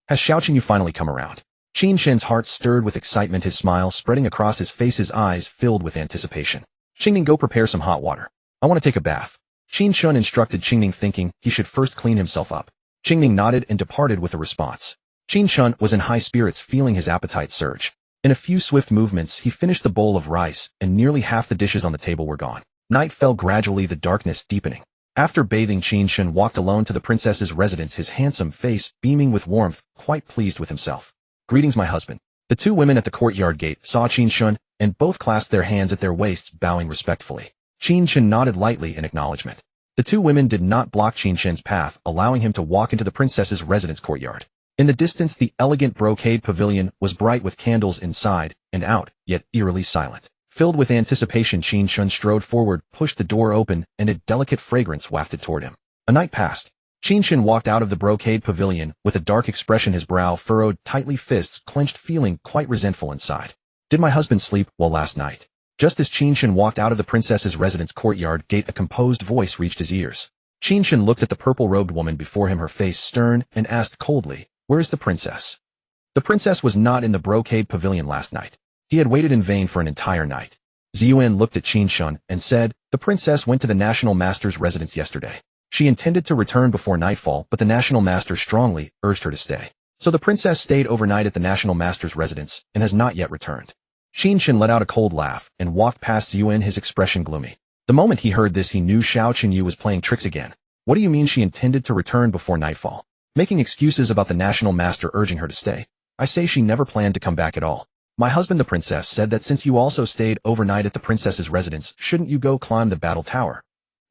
Speaker 1: Has Xiaoqinyu finally come around? Qin Chen's heart stirred with excitement, his smile spreading across his face, his eyes filled with anticipation. Qingming, go prepare some hot water. I want to take a bath. Qin Chen instructed Qingming, thinking he should first clean himself up. Qingming nodded and departed with a response. Qin Chen was in high spirits, feeling his appetite surge. In a few swift movements, he finished the bowl of rice, and nearly half the dishes on the table were gone. Night fell gradually, the darkness deepening. After bathing, Qin Chen walked alone to the princess's residence, his handsome face beaming with warmth, quite pleased with himself. Greetings, my husband. The 2 women at the courtyard gate saw Qin Chen, and both clasped their hands at their waists, bowing respectfully. Qin Chen nodded lightly in acknowledgement. The 2 women did not block Qin Chen's path, allowing him to walk into the princess's residence courtyard. In the distance, the elegant brocade pavilion was bright with candles inside and out, yet eerily silent. Filled with anticipation, Qin Chen strode forward, pushed the door open, and a delicate fragrance wafted toward him. A night passed. Qin Chen walked out of the brocade pavilion with a dark expression, his brow furrowed, tightly, fists clenched, feeling quite resentful inside. Did my husband sleep well last night? Just as Qin Chen walked out of the princess's residence courtyard gate, a composed voice reached his ears. Qin Chen looked at the purple-robed woman before him, her face stern, and asked coldly, Where is the princess? The princess was not in the brocade pavilion last night. He had waited in vain for an entire night. Ziyuan looked at Qin Chen and said, The princess went to the national master's residence yesterday. She intended to return before nightfall, but the national master strongly urged her to stay. So the princess stayed overnight at the national master's residence and has not yet returned. Qin Chen let out a cold laugh and walked past Ziyuan, his expression gloomy. The moment he heard this, he knew Xiaoqinyu was playing tricks again. What do you mean she intended to return before nightfall? Making excuses about the national master urging her to stay. I say she never planned to come back at all. My husband, the princess, said that since you also stayed overnight at the princess's residence, shouldn't you go climb the battle tower?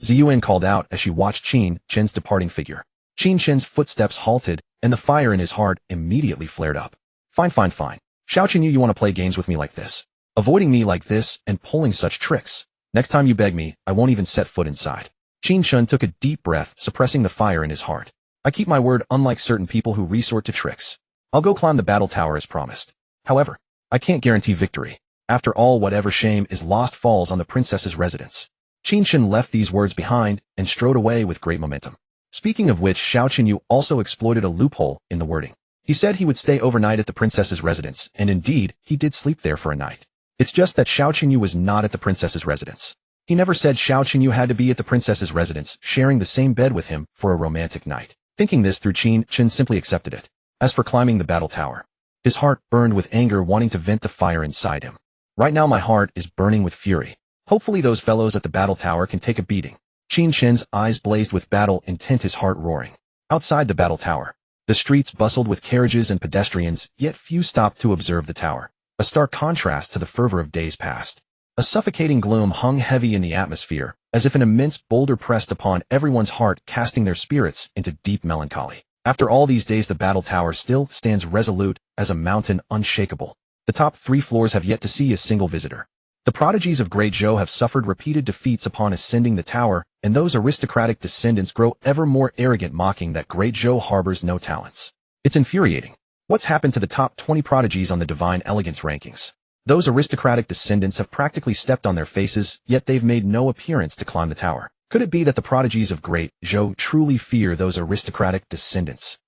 Speaker 1: Ziyuan called out as she watched Qin Chen's departing figure. Qin Chen's footsteps halted, and the fire in his heart immediately flared up. Fine. Xiaoqinyu, you want to play games with me like this? Avoiding me like this and pulling such tricks? Next time you beg me, I won't even set foot inside. Qin Chen took a deep breath, suppressing the fire in his heart. I keep my word, unlike certain people who resort to tricks. I'll go climb the battle tower as promised. However, I can't guarantee victory. After all, whatever shame is lost falls on the princess's residence. Qin Chen left these words behind and strode away with great momentum. Speaking of which, Xiao Qinyu also exploited a loophole in the wording. He said he would stay overnight at the princess's residence, and indeed, he did sleep there for a night. It's just that Xiao Qinyu was not at the princess's residence. He never said Xiao Qinyu had to be at the princess's residence, sharing the same bed with him for a romantic night. Thinking this through, Qin Chen simply accepted it. As for climbing the battle tower, his heart burned with anger, wanting to vent the fire inside him. Right now my heart is burning with fury. Hopefully those fellows at the battle tower can take a beating. Qin Chen's eyes blazed with battle intent, his heart roaring. Outside the battle tower, the streets bustled with carriages and pedestrians, yet few stopped to observe the tower. A stark contrast to the fervor of days past. A suffocating gloom hung heavy in the atmosphere, as if an immense boulder pressed upon everyone's heart, casting their spirits into deep melancholy. After all these days, the battle tower still stands resolute as a mountain, unshakable. The top 3 floors have yet to see a single visitor. The prodigies of Great Zhou have suffered repeated defeats upon ascending the tower, and those aristocratic descendants grow ever more arrogant, mocking that Great Zhou harbors no talents. It's infuriating. What's happened to the top 20 prodigies on the divine elegance rankings? Those aristocratic descendants have practically stepped on their faces, yet they've made no appearance to climb the tower. Could it be that the prodigies of Great Zhou truly fear those aristocratic descendants?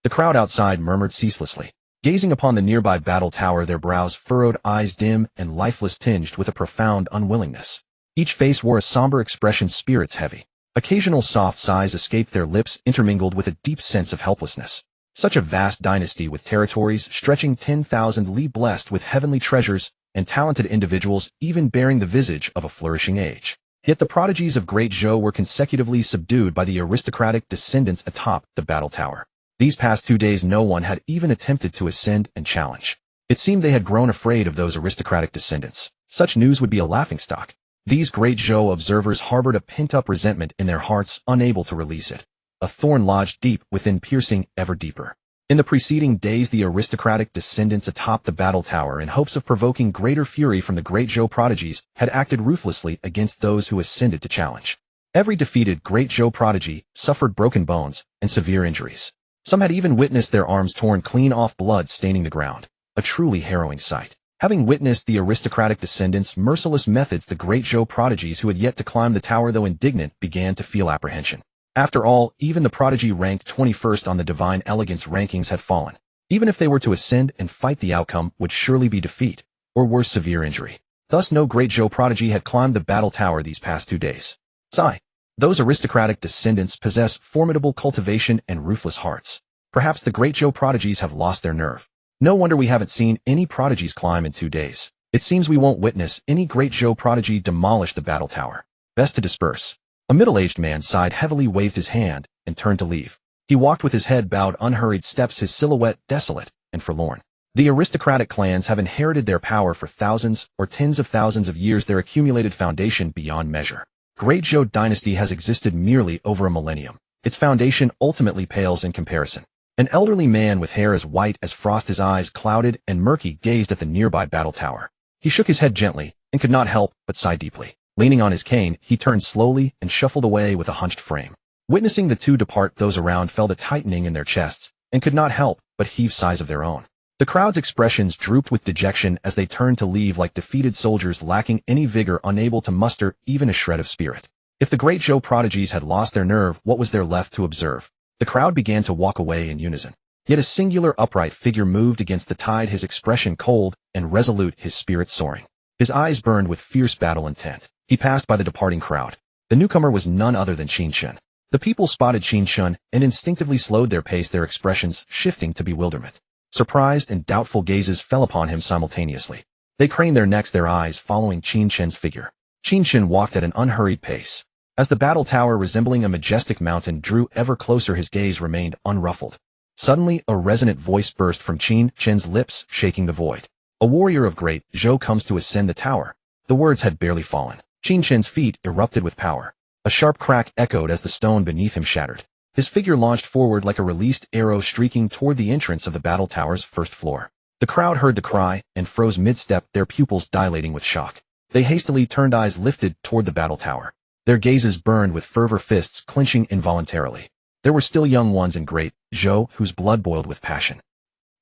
Speaker 1: The crowd outside murmured ceaselessly, gazing upon the nearby battle tower, their brows furrowed, eyes dim and lifeless, tinged with a profound unwillingness. Each face wore a somber expression, spirits heavy. Occasional soft sighs escaped their lips, intermingled with a deep sense of helplessness. Such a vast dynasty with territories stretching 10,000 li, blessed with heavenly treasures and talented individuals, even bearing the visage of a flourishing age. Yet the prodigies of Great Zhou were consecutively subdued by the aristocratic descendants atop the battle tower. These past 2 days no one had even attempted to ascend and challenge. It seemed they had grown afraid of those aristocratic descendants. Such news would be a laughingstock. These Great Zhou observers harbored a pent-up resentment in their hearts, unable to release it. A thorn lodged deep within, piercing ever deeper. In the preceding days, the aristocratic descendants atop the battle tower, in hopes of provoking greater fury from the Great Zhou prodigies, had acted ruthlessly against those who ascended to challenge. Every defeated Great Zhou prodigy suffered broken bones and severe injuries. Some had even witnessed their arms torn clean off, blood staining the ground. A truly harrowing sight. Having witnessed the aristocratic descendants' merciless methods, the Great Zhou prodigies who had yet to climb the tower, though indignant, began to feel apprehension. After all, even the prodigy ranked 21st on the divine elegance rankings had fallen. Even if they were to ascend and fight, the outcome would surely be defeat, or worse, severe injury. Thus no Great Zhou prodigy had climbed the battle tower these past 2 days. Sigh. Those aristocratic descendants possess formidable cultivation and ruthless hearts. Perhaps the Great Zhou prodigies have lost their nerve. No wonder we haven't seen any prodigies climb in 2 days. It seems we won't witness any Great Zhou prodigy demolish the battle tower. Best to disperse. A middle-aged man sighed heavily, waved his hand, and turned to leave. He walked with his head bowed, unhurried steps, his silhouette desolate and forlorn. The aristocratic clans have inherited their power for thousands or tens of thousands of years, their accumulated foundation beyond measure. Great Zhou dynasty has existed merely over a millennium. Its foundation ultimately pales in comparison. An elderly man with hair as white as frost, his eyes clouded and murky, gazed at the nearby battle tower. He shook his head gently and could not help but sigh deeply. Leaning on his cane, he turned slowly and shuffled away with a hunched frame. Witnessing the two depart, those around felt a tightening in their chests and could not help but heave sighs of their own. The crowd's expressions drooped with dejection as they turned to leave, like defeated soldiers lacking any vigor, unable to muster even a shred of spirit. If the Great Zhou prodigies had lost their nerve, what was there left to observe? The crowd began to walk away in unison. Yet a singular upright figure moved against the tide, his expression cold and resolute, his spirit soaring. His eyes burned with fierce battle intent. He passed by the departing crowd. The newcomer was none other than Qin Chen. The people spotted Qin Chen and instinctively slowed their pace, their expressions shifting to bewilderment. Surprised and doubtful gazes fell upon him simultaneously. They craned their necks, their eyes following Qin Chen's figure. Qin Chen walked at an unhurried pace. As the battle tower, resembling a majestic mountain, drew ever closer, his gaze remained unruffled. Suddenly, a resonant voice burst from Qin Chen's lips, shaking the void. "A warrior of Great Zhou comes to ascend the tower." The words had barely fallen. Qin Chen's feet erupted with power. A sharp crack echoed as the stone beneath him shattered. His figure launched forward like a released arrow, streaking toward the entrance of the battle tower's first floor. The crowd heard the cry and froze mid-step, their pupils dilating with shock. They hastily turned, eyes lifted toward the battle tower. Their gazes burned with fervor, fists clenching involuntarily. There were still young ones in Great Zhou whose blood boiled with passion.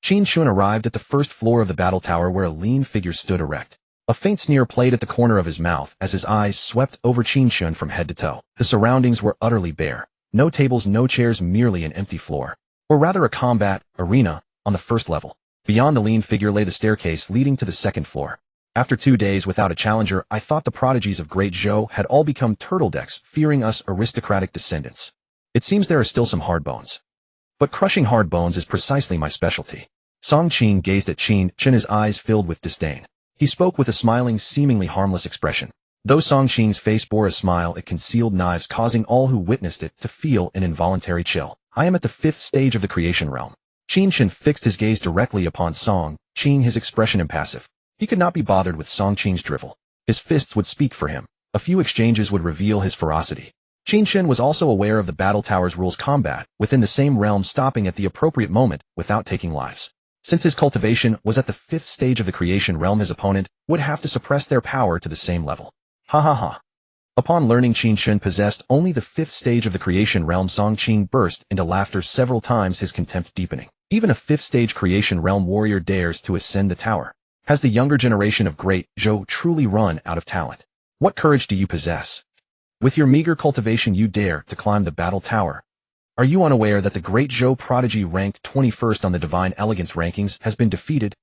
Speaker 1: Qin Chen arrived at the first floor of the battle tower where a lean figure stood erect. A faint sneer played at the corner of his mouth as his eyes swept over Qin Chen from head to toe. The surroundings were utterly bare. No tables, no chairs, merely an empty floor. Or rather a combat arena on the first level. Beyond the lean figure lay the staircase leading to the second floor. After 2 days without a challenger, I thought the prodigies of Great Zhou had all become turtle decks, fearing us aristocratic descendants. It seems there are still some hard bones. But crushing hard bones is precisely my specialty. Song Qing gazed at Qin Chen, his eyes filled with disdain. He spoke with a smiling, seemingly harmless expression. Though Song Qing's face bore a smile, it concealed knives, causing all who witnessed it to feel an involuntary chill. I am at the 5th stage of the creation realm. Qin Chen fixed his gaze directly upon Song Qing, his expression impassive. He could not be bothered with Song Qing's drivel. His fists would speak for him. A few exchanges would reveal his ferocity. Qin Chen was also aware of the battle tower's rules: combat within the same realm, stopping at the appropriate moment without taking lives. Since his cultivation was at the 5th stage of the creation realm, his opponent would have to suppress their power to the same level. Ha ha ha. Upon learning Qin Chen possessed only the 5th stage of the creation realm, Song Qing burst into laughter several times, his contempt deepening. Even a 5th stage creation realm warrior dares to ascend the tower. Has the younger generation of Great Zhou truly run out of talent? What courage do you possess? With your meager cultivation you dare to climb the battle tower. Are you unaware that the Great Zhou prodigy ranked 21st on the Divine Elegance rankings has been defeated?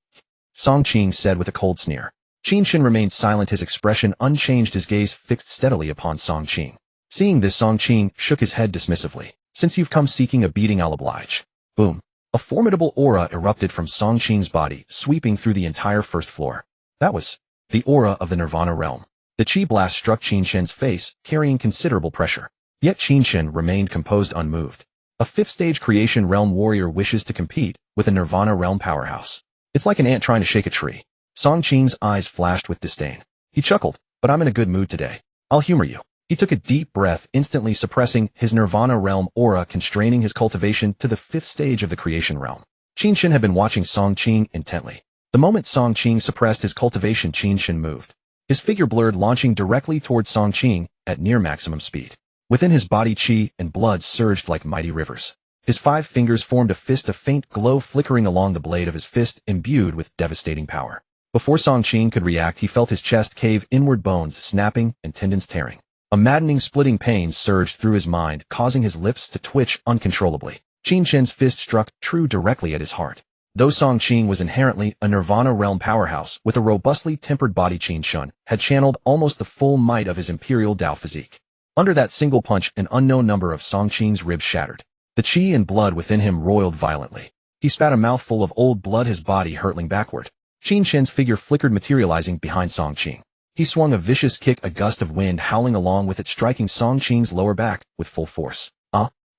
Speaker 1: Song Qing said with a cold sneer. Qin Chen remained silent, his expression unchanged, his gaze fixed steadily upon Song Qing. Seeing this, Song Qing shook his head dismissively. Since you've come seeking a beating, I'll oblige. Boom. A formidable aura erupted from Song Qing's body, sweeping through the entire first floor. That was the aura of the Nirvana realm. The chi blast struck Qin Chen's face, carrying considerable pressure. Yet Qin Chen remained composed, unmoved. A 5th stage creation realm warrior wishes to compete with a Nirvana realm powerhouse. It's like an ant trying to shake a tree. Song Qing's eyes flashed with disdain. He chuckled, but I'm in a good mood today. I'll humor you. He took a deep breath, instantly suppressing his Nirvana realm aura, constraining his cultivation to the 5th stage of the creation realm. Qin Chen had been watching Song Qing intently. The moment Song Qing suppressed his cultivation, Qin Chen moved. His figure blurred, launching directly towards Song Qing at near maximum speed. Within his body, chi and blood surged like mighty rivers. His 5 fingers formed a fist, a faint glow flickering along the blade of his fist, imbued with devastating power. Before Song Qing could react, he felt his chest cave inward, bones snapping and tendons tearing. A maddening, splitting pain surged through his mind, causing his lips to twitch uncontrollably. Qin Chen's fist struck true directly at his heart. Though Song Qing was inherently a Nirvana realm powerhouse with a robustly tempered body, Qin Chen had channeled almost the full might of his Imperial Dao physique. Under that single punch, an unknown number of Song Qing's ribs shattered. The chi and blood within him roiled violently. He spat a mouthful of old blood, his body hurtling backward. Qin Chen's figure flickered, materializing behind Song Qing. He swung a vicious kick, a gust of wind howling along with it, striking Song Qing's lower back with full force.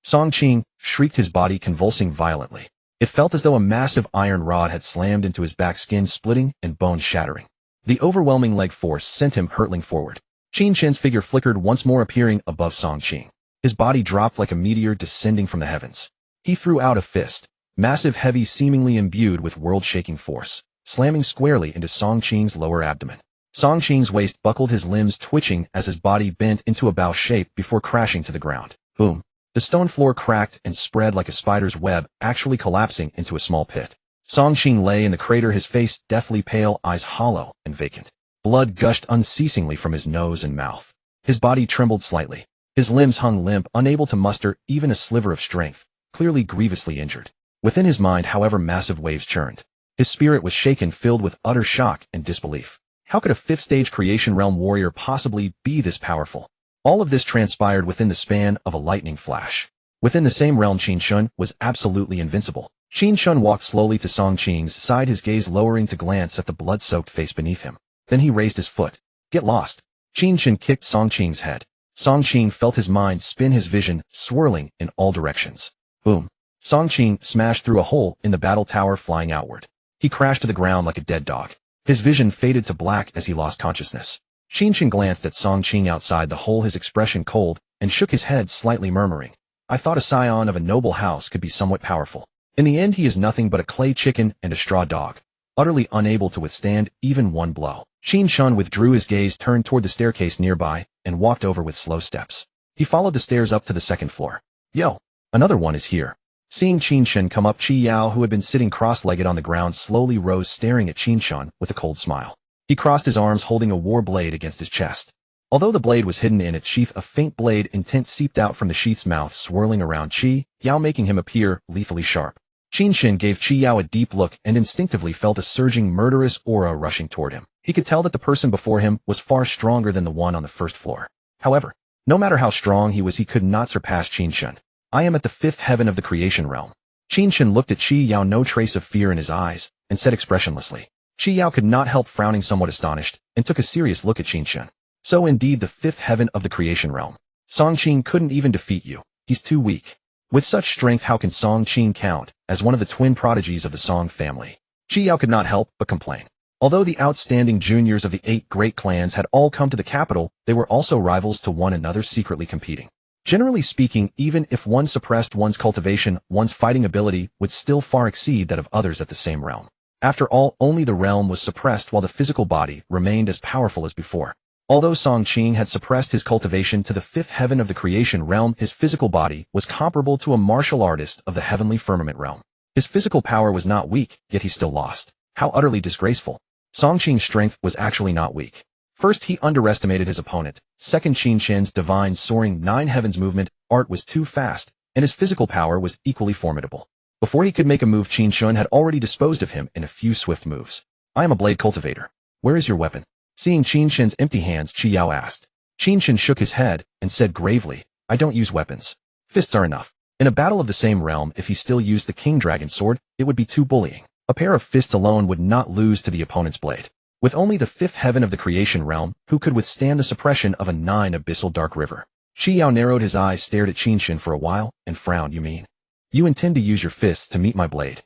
Speaker 1: Song Qing shrieked, his body convulsing violently. It felt as though a massive iron rod had slammed into his back, skin splitting and bone shattering. The overwhelming leg force sent him hurtling forward. Qin Chen's figure flickered once more, appearing above Song Qing. His body dropped like a meteor descending from the heavens. He threw out a fist, massive, heavy, seemingly imbued with world-shaking force, slamming squarely into Song Qing's lower abdomen. Song Qing's waist buckled, his limbs twitching as his body bent into a bow shape before crashing to the ground. Boom. The stone floor cracked and spread like a spider's web, actually collapsing into a small pit. Song Qing lay in the crater, his face deathly pale, eyes hollow and vacant. Blood gushed unceasingly from his nose and mouth. His body trembled slightly. His limbs hung limp, unable to muster even a sliver of strength, clearly grievously injured. Within his mind, however, massive waves churned. His spirit was shaken, filled with utter shock and disbelief. How could a 5th stage creation realm warrior possibly be this powerful? All of this transpired within the span of a lightning flash. Within the same realm, Qin Chen was absolutely invincible. Qin Chen walked slowly to Song Qing's side, his gaze lowering to glance at the blood-soaked face beneath him. Then he raised his foot. Get lost. Qin Chen kicked Song Qing's head. Song Qing felt his mind spin, his vision swirling in all directions. Boom. Song Qing smashed through a hole in the battle tower, flying outward. He crashed to the ground like a dead dog. His vision faded to black as he lost consciousness. Qin Chen glanced at Song Qing outside the hole, his expression cold, and shook his head slightly, murmuring, I thought a scion of a noble house could be somewhat powerful. In the end, he is nothing but a clay chicken and a straw dog, utterly unable to withstand even one blow. Qin Chen withdrew his gaze, turned toward the staircase nearby, and walked over with slow steps. He followed the stairs up to the 2nd floor. Yo, another one is here. Seeing Qin Chen come up, Qi Yao, who had been sitting cross-legged on the ground, slowly rose, staring at Qin Chen with a cold smile. He crossed his arms, holding a war blade against his chest. Although the blade was hidden in its sheath, a faint blade intent seeped out from the sheath's mouth, swirling around Qi Yao, making him appear lethally sharp. Qin Chen gave Qi Yao a deep look and instinctively felt a surging murderous aura rushing toward him. He could tell that the person before him was far stronger than the one on the first floor. However, no matter how strong he was, he could not surpass Qin Chen. I am at the fifth heaven of the creation realm. Qin Chen looked at Qi Yao, no trace of fear in his eyes, and said expressionlessly. Qi Yao could not help frowning, somewhat astonished, and took a serious look at Qin Chen. So indeed, the fifth heaven of the creation realm. Song Qin couldn't even defeat you. He's too weak. With such strength, how can Song Qin count as one of the twin prodigies of the Song family? Qi Yao could not help but complain. Although the outstanding juniors of the 8 great clans had all come to the capital, they were also rivals to one another, secretly competing. Generally speaking, even if one suppressed one's cultivation, one's fighting ability would still far exceed that of others at the same realm. After all, only the realm was suppressed while the physical body remained as powerful as before. Although Song Qin had suppressed his cultivation to the fifth heaven of the creation realm, his physical body was comparable to a martial artist of the heavenly firmament realm. His physical power was not weak, yet he still lost. How utterly disgraceful. Song Qin's strength was actually not weak. First, he underestimated his opponent. Second, Qin Chen's divine soaring 9 heavens movement art was too fast, and his physical power was equally formidable. Before he could make a move, Qin Chen had already disposed of him in a few swift moves. I am a blade cultivator. Where is your weapon? Seeing Qin Chen's empty hands, Qi Yao asked. Qin Chen shook his head and said gravely, I don't use weapons. Fists are enough. In a battle of the same realm, if he still used the King Dragon sword, it would be too bullying. A pair of fists alone would not lose to the opponent's blade. With only the fifth heaven of the creation realm, who could withstand the suppression of a 9 abyssal dark river? Qi Yao narrowed his eyes, stared at Qin Chen for a while, and frowned. You mean? You intend to use your fists to meet my blade?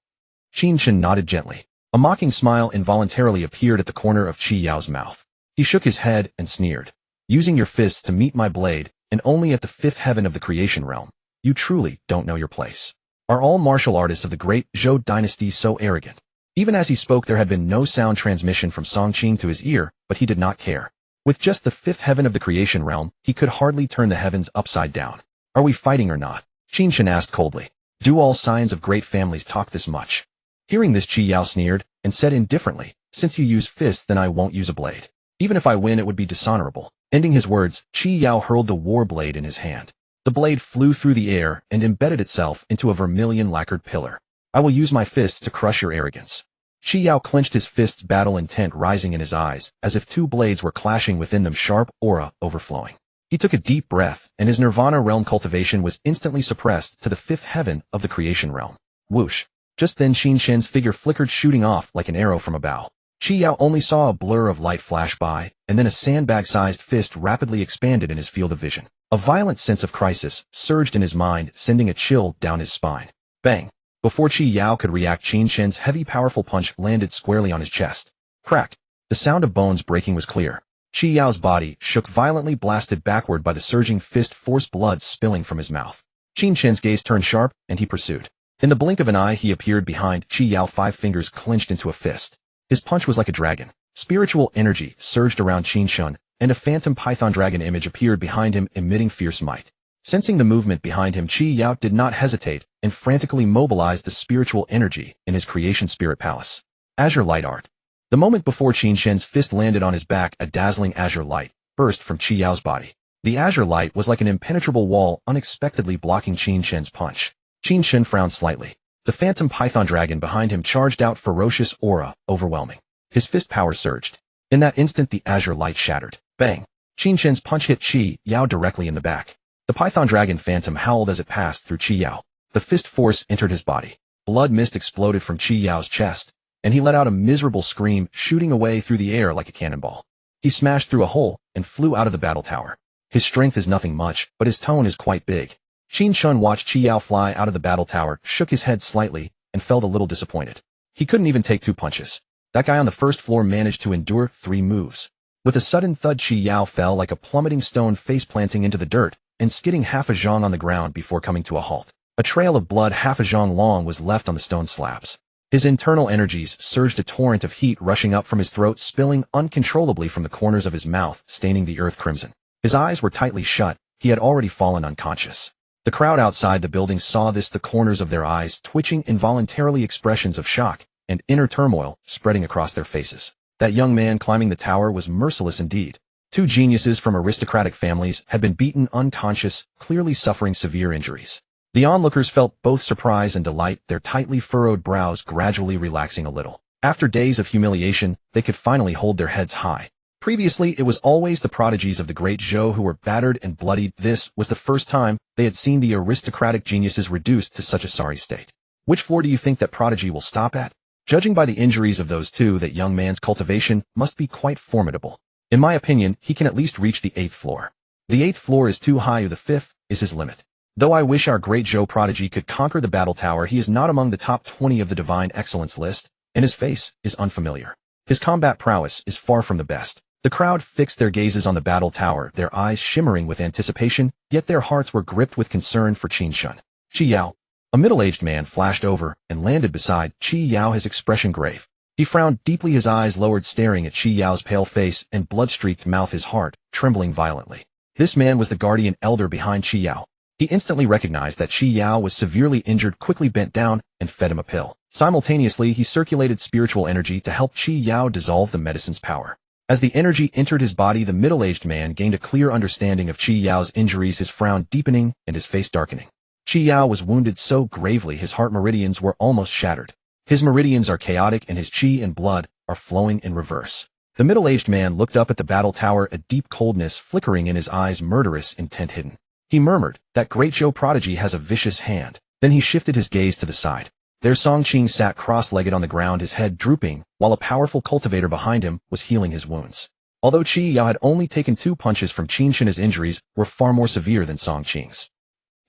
Speaker 1: Qin Chen nodded gently. A mocking smile involuntarily appeared at the corner of Qi Yao's mouth. He shook his head and sneered. Using your fists to meet my blade, and only at the fifth heaven of the creation realm. You truly don't know your place. Are all martial artists of the great Zhou dynasty so arrogant? Even as he spoke, there had been no sound transmission from Song Qin to his ear, but he did not care. With just the fifth heaven of the creation realm, he could hardly turn the heavens upside down. Are we fighting or not? Qin Chen asked coldly. Do all scions of great families talk this much? Hearing this, Qi Yao sneered, and said indifferently, since you use fists, then I won't use a blade. Even if I win, it would be dishonorable. Ending his words, Qi Yao hurled the war blade in his hand. The blade flew through the air and embedded itself into a vermilion lacquered pillar. I will use my fists to crush your arrogance. Qi Yao clenched his fists, battle intent rising in his eyes, as if 2 blades were clashing within them, sharp aura overflowing. He took a deep breath, and his nirvana realm cultivation was instantly suppressed to the fifth heaven of the creation realm. Whoosh. Just then Qin Chen's figure flickered, shooting off like an arrow from a bow. Qi Yao only saw a blur of light flash by, and then a sandbag-sized fist rapidly expanded in his field of vision. A violent sense of crisis surged in his mind, sending a chill down his spine. Bang! Before Qi Yao could react, Qin Chen's heavy, powerful punch landed squarely on his chest. Crack! The sound of bones breaking was clear. Qi Yao's body shook violently, blasted backward by the surging fist force, blood spilling from his mouth. Qin Chen's gaze turned sharp, and he pursued. In the blink of an eye, he appeared behind Qi Yao, 5 fingers clenched into a fist. His punch was like a dragon. Spiritual energy surged around Qin Chen, and a phantom python dragon image appeared behind him, emitting fierce might. Sensing the movement behind him, Qi Yao did not hesitate and frantically mobilized the spiritual energy in his creation spirit palace. Azure light art. The moment before Qin Chen's fist landed on his back, a dazzling azure light burst from Qi Yao's body. The azure light was like an impenetrable wall, unexpectedly blocking Qin Chen's punch. Qin Chen frowned slightly. The phantom python dragon behind him charged out, ferocious aura overwhelming. His fist power surged. In that instant, the azure light shattered. Bang! Qin Chen's punch hit Qi Yao directly in the back. The python dragon phantom howled as it passed through Qi Yao. The fist force entered his body. Blood mist exploded from Qi Yao's chest, and he let out a miserable scream, shooting away through the air like a cannonball. He smashed through a hole and flew out of the battle tower. His strength is nothing much, but his tone is quite big. Qin Chen watched Qi Yao fly out of the battle tower, shook his head slightly, and felt a little disappointed. He couldn't even take 2 punches. That guy on the first floor managed to endure 3 moves. With a sudden thud, Qi Yao fell like a plummeting stone, face planting into the dirt, and skidding half a zhang on the ground before coming to a halt. A trail of blood half a zhang long was left on the stone slabs. His internal energies surged, a torrent of heat rushing up from his throat, spilling uncontrollably from the corners of his mouth, staining the earth crimson. His eyes were tightly shut. He had already fallen unconscious. The crowd outside the building saw this, the corners of their eyes twitching involuntarily, expressions of shock and inner turmoil spreading across their faces. That young man climbing the tower was merciless indeed. Two geniuses from aristocratic families had been beaten unconscious, clearly suffering severe injuries. The onlookers felt both surprise and delight, their tightly furrowed brows gradually relaxing a little. After days of humiliation, they could finally hold their heads high. Previously, it was always the prodigies of the great Zhou who were battered and bloodied. This was the first time they had seen the aristocratic geniuses reduced to such a sorry state. Which floor do you think that prodigy will stop at? Judging by the injuries of those two, that young man's cultivation must be quite formidable. In my opinion, he can at least reach the 8th floor. The 8th floor is too high, the 5th is his limit. Though I wish our great Zhou prodigy could conquer the battle tower, he is not among the top 20 of the divine excellence list, and his face is unfamiliar. His combat prowess is far from the best. The crowd fixed their gazes on the battle tower, their eyes shimmering with anticipation, yet their hearts were gripped with concern for Qin Chen. Qi Yao. A middle-aged man flashed over and landed beside Qi Yao, his expression grave. He frowned deeply, his eyes lowered, staring at Qi Yao's pale face and blood-streaked mouth, his heart trembling violently. This man was the guardian elder behind Qi Yao. He instantly recognized that Qi Yao was severely injured, quickly bent down and fed him a pill. Simultaneously, he circulated spiritual energy to help Qi Yao dissolve the medicine's power. As the energy entered his body, the middle-aged man gained a clear understanding of Qi Yao's injuries, his frown deepening and his face darkening. Qi Yao was wounded so gravely his heart meridians were almost shattered. His meridians are chaotic and his qi and blood are flowing in reverse. The middle-aged man looked up at the battle tower, a deep coldness flickering in his eyes, murderous intent hidden. He murmured, "That great Zhou prodigy has a vicious hand." Then he shifted his gaze to the side. There Song Qing sat cross-legged on the ground, his head drooping, while a powerful cultivator behind him was healing his wounds. Although Qi Yao had only taken 2 punches from Qin Chen, his injuries were far more severe than Song Qing's.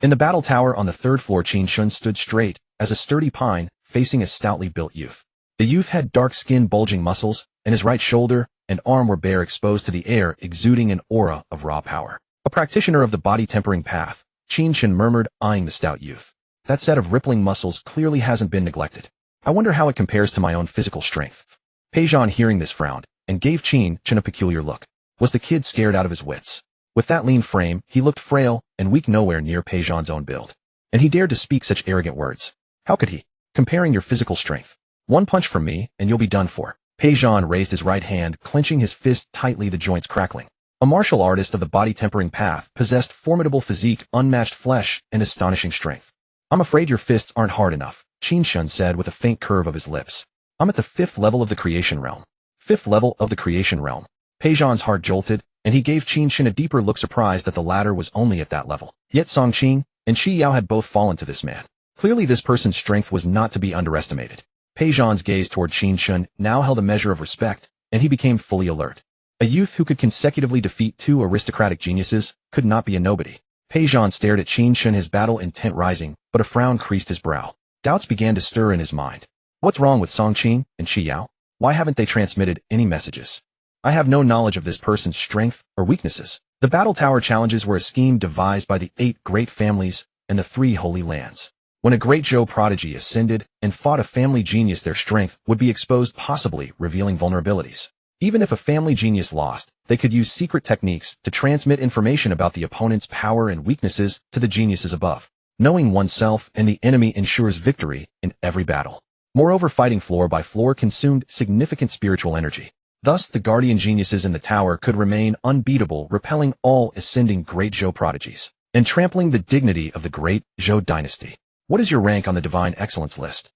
Speaker 1: In the battle tower on the 3rd floor, Qin Chen stood straight as a sturdy pine, facing a stoutly built youth. The youth had dark skin, bulging muscles, and his right shoulder and arm were bare, exposed to the air, exuding an aura of raw power. A practitioner of the body-tempering path, Qin Chen murmured, eyeing the stout youth. That set of rippling muscles clearly hasn't been neglected. I wonder how it compares to my own physical strength. Pei Zhan, hearing this, frowned and gave Qin Chen a peculiar look. Was the kid scared out of his wits? With that lean frame, he looked frail and weak, nowhere near Pei Zhan's own build. And he dared to speak such arrogant words. How could he? Comparing your physical strength. 1 punch from me, and you'll be done for. Pei Zhan raised his right hand, clenching his fist tightly, the joints crackling. A martial artist of the body-tempering path, possessed formidable physique, unmatched flesh, and astonishing strength. I'm afraid your fists aren't hard enough, Qin Chen said with a faint curve of his lips. I'm at the 5th level of the creation realm. 5th level of the creation realm. Pei Zhan's heart jolted, and he gave Qin Chen a deeper look, surprised that the latter was only at that level. Yet Song Qing and Qi Yao had both fallen to this man. Clearly this person's strength was not to be underestimated. Pei Zhan's gaze toward Qin Chen now held a measure of respect, and he became fully alert. A youth who could consecutively defeat 2 aristocratic geniuses could not be a nobody. Pei Zhan stared at Qin Chen, his battle intent rising, but a frown creased his brow. Doubts began to stir in his mind. What's wrong with Song Qing and Qi Yao? Why haven't they transmitted any messages? I have no knowledge of this person's strength or weaknesses. The battle tower challenges were a scheme devised by the 8 great families and the 3 holy lands. When a great Zhou prodigy ascended and fought a family genius, their strength would be exposed, possibly revealing vulnerabilities. Even if a family genius lost, they could use secret techniques to transmit information about the opponent's power and weaknesses to the geniuses above. Knowing oneself and the enemy ensures victory in every battle. Moreover, fighting floor by floor consumed significant spiritual energy. Thus, the guardian geniuses in the tower could remain unbeatable, repelling all ascending great Zhou prodigies, and trampling the dignity of the great Zhou dynasty. What is your rank on the divine excellence list?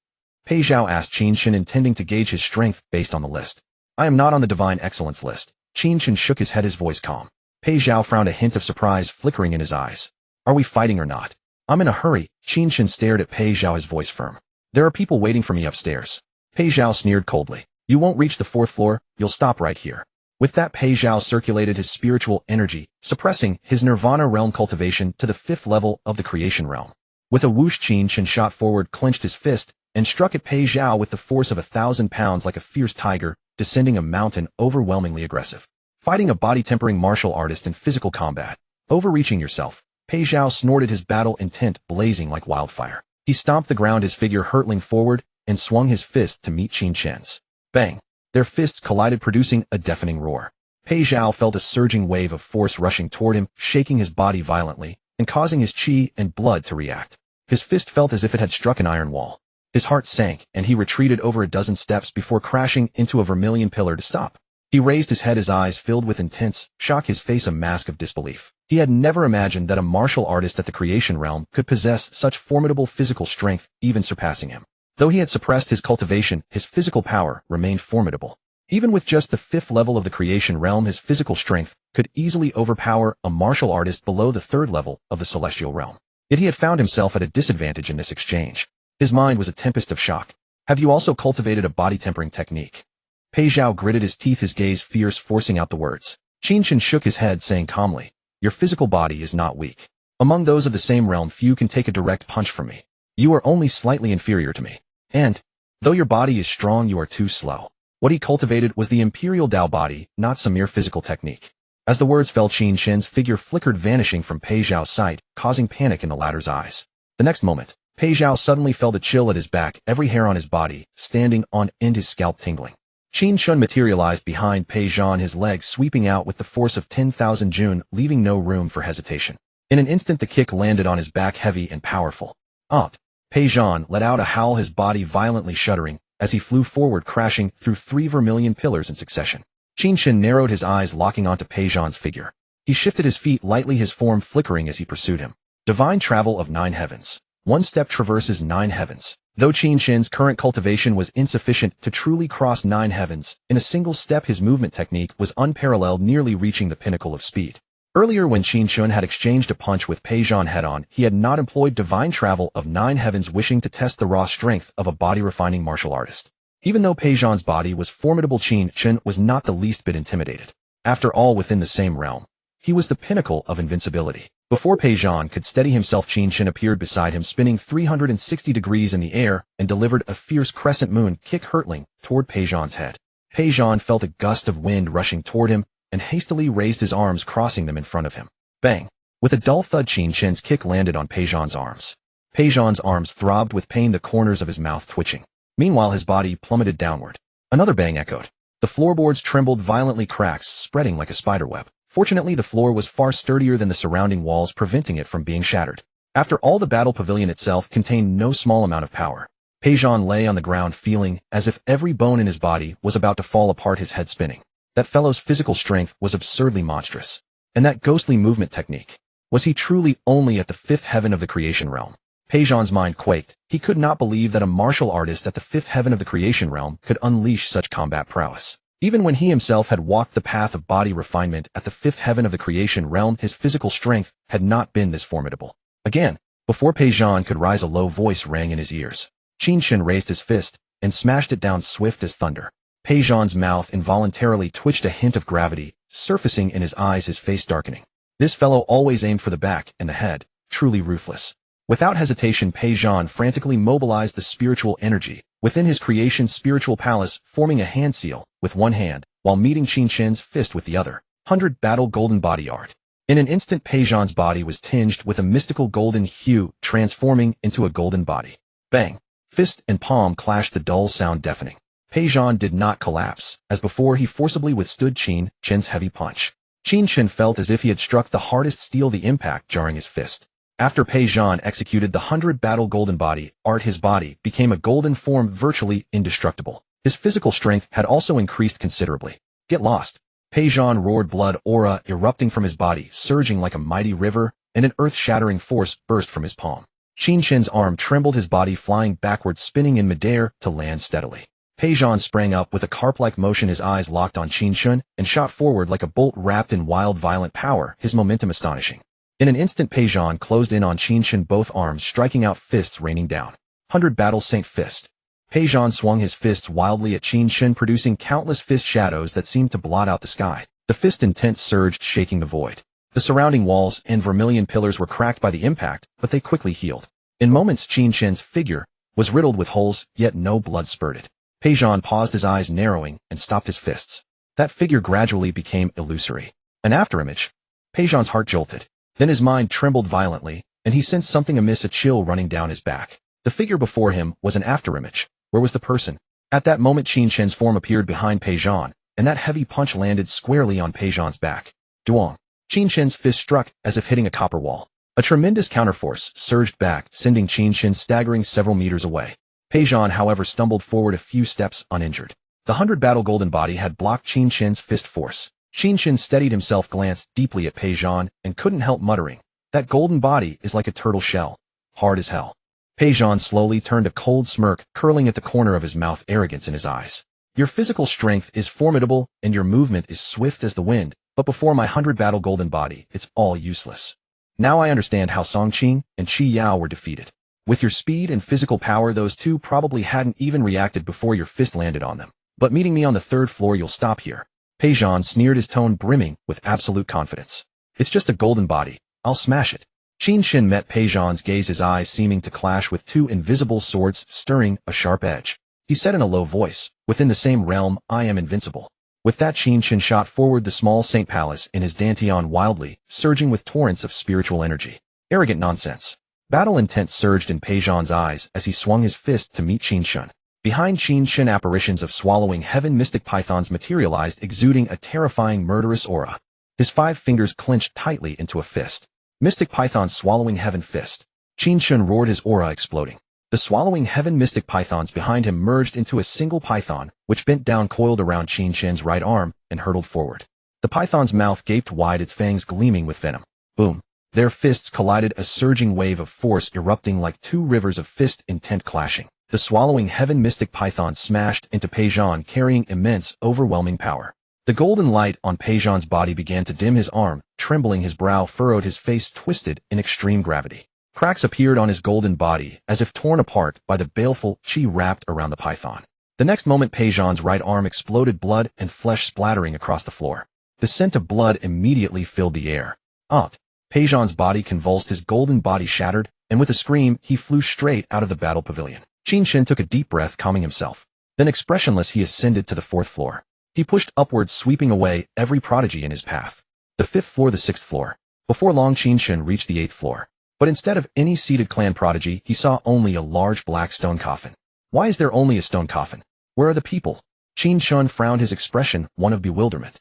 Speaker 1: Pei Zhao asked Qin Chen, intending to gauge his strength based on the list. I am not on the divine excellence list. Qin Chen shook his head, his voice calm. Pei Zhao frowned, a hint of surprise flickering in his eyes. Are we fighting or not? I'm in a hurry. Qin Chen stared at Pei Zhao, his voice firm. There are people waiting for me upstairs. Pei Zhao sneered coldly. You won't reach the 4th floor, you'll stop right here. With that, Pei Zhao circulated his spiritual energy, suppressing his nirvana realm cultivation to the 5th level of the creation realm. With a whoosh, Qin Chen shot forward, clenched his fist, and struck at Pei Zhao with the force of 1,000 pounds, like a fierce tiger descending a mountain, overwhelmingly aggressive. Fighting a body-tempering martial artist in physical combat. Overreaching yourself. Pei Zhao snorted, his battle intent blazing like wildfire. He stomped the ground, his figure hurtling forward, and swung his fist to meet Qin Chen's. Bang! Their fists collided, producing a deafening roar. Pei Zhao felt a surging wave of force rushing toward him, shaking his body violently, and causing his chi and blood to react. His fist felt as if it had struck an iron wall. His heart sank, and he retreated over a dozen steps before crashing into a vermilion pillar to stop. He raised his head, his eyes filled with intense shock, his face a mask of disbelief. He had never imagined that a martial artist at the creation realm could possess such formidable physical strength, even surpassing him. Though he had suppressed his cultivation, his physical power remained formidable. Even with just the 5th level of the creation realm, his physical strength could easily overpower a martial artist below the 3rd level of the celestial realm. Yet he had found himself at a disadvantage in this exchange. His mind was a tempest of shock. Have you also cultivated a body tempering technique? Pei Zhao gritted his teeth, his gaze fierce, forcing out the words. Qin Chen shook his head, saying calmly, your physical body is not weak. Among those of the same realm, few can take a direct punch from me. You are only slightly inferior to me. And, though your body is strong, you are too slow. What he cultivated was the Imperial Dao body, not some mere physical technique. As the words fell, Qin Chen's figure flickered, vanishing from Pei Zhao's sight, causing panic in the latter's eyes. The next moment, Pei Zhao suddenly felt a chill at his back, every hair on his body standing on end, his scalp tingling. Qin Chen materialized behind Pei Zhao, his legs sweeping out with the force of 10,000 Jun, leaving no room for hesitation. In an instant, the kick landed on his back, heavy and powerful. Up! Pei Zhao let out a howl, his body violently shuddering, as he flew forward, crashing through 3 vermilion pillars in succession. Qin Chen narrowed his eyes, locking onto Pei Zhao's figure. He shifted his feet lightly, his form flickering as he pursued him. Divine travel of 9 heavens. One step traverses 9 heavens. Though Qin Chen's current cultivation was insufficient to truly cross 9 heavens, in a single step his movement technique was unparalleled, nearly reaching the pinnacle of speed. Earlier, when Qin Chen had exchanged a punch with Pei Zhao head-on, he had not employed divine travel of 9 heavens, wishing to test the raw strength of a body-refining martial artist. Even though Pei Zhao's body was formidable, Qin Chen was not the least bit intimidated. After all, within the same realm, he was the pinnacle of invincibility. Before Pei Zhao could steady himself, Qin Chen appeared beside him, spinning 360 degrees in the air, and delivered a fierce crescent moon kick hurtling toward Pei Zhao's head. Pei Zhao felt a gust of wind rushing toward him, and hastily raised his arms, crossing them in front of him. Bang! With a dull thud, Qin Chen's kick landed on Pei Zhao's arms. Pei Zhao's arms throbbed with pain, the corners of his mouth twitching. Meanwhile, his body plummeted downward. Another bang echoed. The floorboards trembled violently, cracks spreading like a spiderweb. Fortunately, the floor was far sturdier than the surrounding walls, preventing it from being shattered. After all, the battle pavilion itself contained no small amount of power. Pei Zhao lay on the ground, feeling as if every bone in his body was about to fall apart, his head spinning. That fellow's physical strength was absurdly monstrous. And that ghostly movement technique. Was he truly only at the 5th heaven of the creation realm? Pei Zhao's mind quaked. He could not believe that a martial artist at the 5th heaven of the creation realm could unleash such combat prowess. Even when he himself had walked the path of body refinement at the 5th heaven of the creation realm, his physical strength had not been this formidable. Again, before Pei Zhao could rise, a low voice rang in his ears. Qin Chen raised his fist and smashed it down swift as thunder. Pei Zhao's mouth involuntarily twitched, a hint of gravity surfacing in his eyes, his face darkening. This fellow always aimed for the back and the head, truly ruthless. Without hesitation, Pei Zhao frantically mobilized the spiritual energy within his creation's spiritual palace, forming a hand seal with one hand, while meeting Qin Chen's fist with the other. 100 battle golden body art. In an instant, Pei Zhao's body was tinged with a mystical golden hue, transforming into a golden body. Bang! Fist and palm clashed, the dull sound deafening. Pei Zhao did not collapse. As before, he forcibly withstood Qin Chen's heavy punch. Qin Chen felt as if he had struck the hardest steel, the impact jarring his fist. After Pei Zhao executed the 100 battle golden body art, his body became a golden form, virtually indestructible. His physical strength had also increased considerably. Get lost! Pei Zhao roared, blood aura erupting from his body, surging like a mighty river, and an earth-shattering force burst from his palm. Qin Chen's arm trembled, his body flying backwards, spinning in midair to land steadily. Pei Zhao sprang up with a carp-like motion, his eyes locked on Qin Chen, and shot forward like a bolt wrapped in wild, violent power, his momentum astonishing. In an instant, Pei Zhao closed in on Qin Chen, both arms striking out, fists raining down. 100 battle Saint Fist. Pei Zhao swung his fists wildly at Qin Chen, producing countless fist shadows that seemed to blot out the sky. The fist intent surged, shaking the void. The surrounding walls and vermilion pillars were cracked by the impact, but they quickly healed. In moments, Qin Chen's figure was riddled with holes, yet no blood spurted. Pei Zhao paused, his eyes narrowing, and stopped his fists. That figure gradually became illusory. An afterimage. Pei Zhao's heart jolted. Then his mind trembled violently, and he sensed something amiss, a chill running down his back. The figure before him was an afterimage. Where was the person? At that moment, Qin Chen's form appeared behind Pei Zhao, and that heavy punch landed squarely on Pei Zhao's back. Duong! Qin Chen's fist struck as if hitting a copper wall. A tremendous counterforce surged back, sending Qin Chen staggering several meters away. Pei Zhan, however, stumbled forward a few steps uninjured. The 100-battle golden body had blocked Qin Chen's fist force. Qin Chen steadied himself, glanced deeply at Pei Zhan, and couldn't help muttering, "That golden body is like a turtle shell. Hard as hell." Pei Zhan slowly turned a cold smirk curling at the corner of his mouth, arrogance in his eyes. "Your physical strength is formidable, and your movement is swift as the wind, but before my 100-battle golden body, it's all useless. Now I understand how Song Qing and Qi Yao were defeated. With your speed and physical power, those two probably hadn't even reacted before your fist landed on them. But meeting me on the 3rd floor, you'll stop here." Pei Zhan sneered, his tone brimming with absolute confidence. "It's just a golden body. I'll smash it." Qin Chen met Pei Zhan's gaze, his eyes seeming to clash with two invisible swords stirring a sharp edge. He said in a low voice, "Within the same realm, I am invincible." With that, Qin Chen shot forward the small Saint Palace in his dantian wildly, surging with torrents of spiritual energy. Arrogant nonsense. Battle intent surged in Pei Zhan's eyes as he swung his fist to meet Qin Chen. Behind Qin Chen, apparitions of swallowing heaven mystic pythons materialized, exuding a terrifying murderous aura. His 5 fingers clenched tightly into a fist. Mystic pythons swallowing heaven fist. Qin Chen roared, his aura exploding. The swallowing heaven mystic pythons behind him merged into a single python, which bent down, coiled around Qin Chen's right arm, and hurtled forward. The python's mouth gaped wide, its fangs gleaming with venom. Boom. Their fists collided, a surging wave of force erupting like 2 rivers of fist intent clashing. The swallowing heaven mystic python smashed into Pei Zhan, carrying immense, overwhelming power. The golden light on Pei Zhan's body began to dim, his arm trembling, his brow furrowed, his face twisted in extreme gravity. Cracks appeared on his golden body, as if torn apart by the baleful qi wrapped around the python. The next moment, Pei Zhan's right arm exploded, blood and flesh splattering across the floor. The scent of blood immediately filled the air. Out. Pei Zhan's body convulsed, his golden body shattered, and with a scream, he flew straight out of the battle pavilion. Qin Chen took a deep breath, calming himself. Then, expressionless, he ascended to the 4th floor. He pushed upwards, sweeping away every prodigy in his path. The 5th floor, the 6th floor. Before long, Qin Chen reached the 8th floor. But instead of any seated clan prodigy, he saw only a large black stone coffin. Why is there only a stone coffin? Where are the people? Qin Chen frowned, his expression one of bewilderment.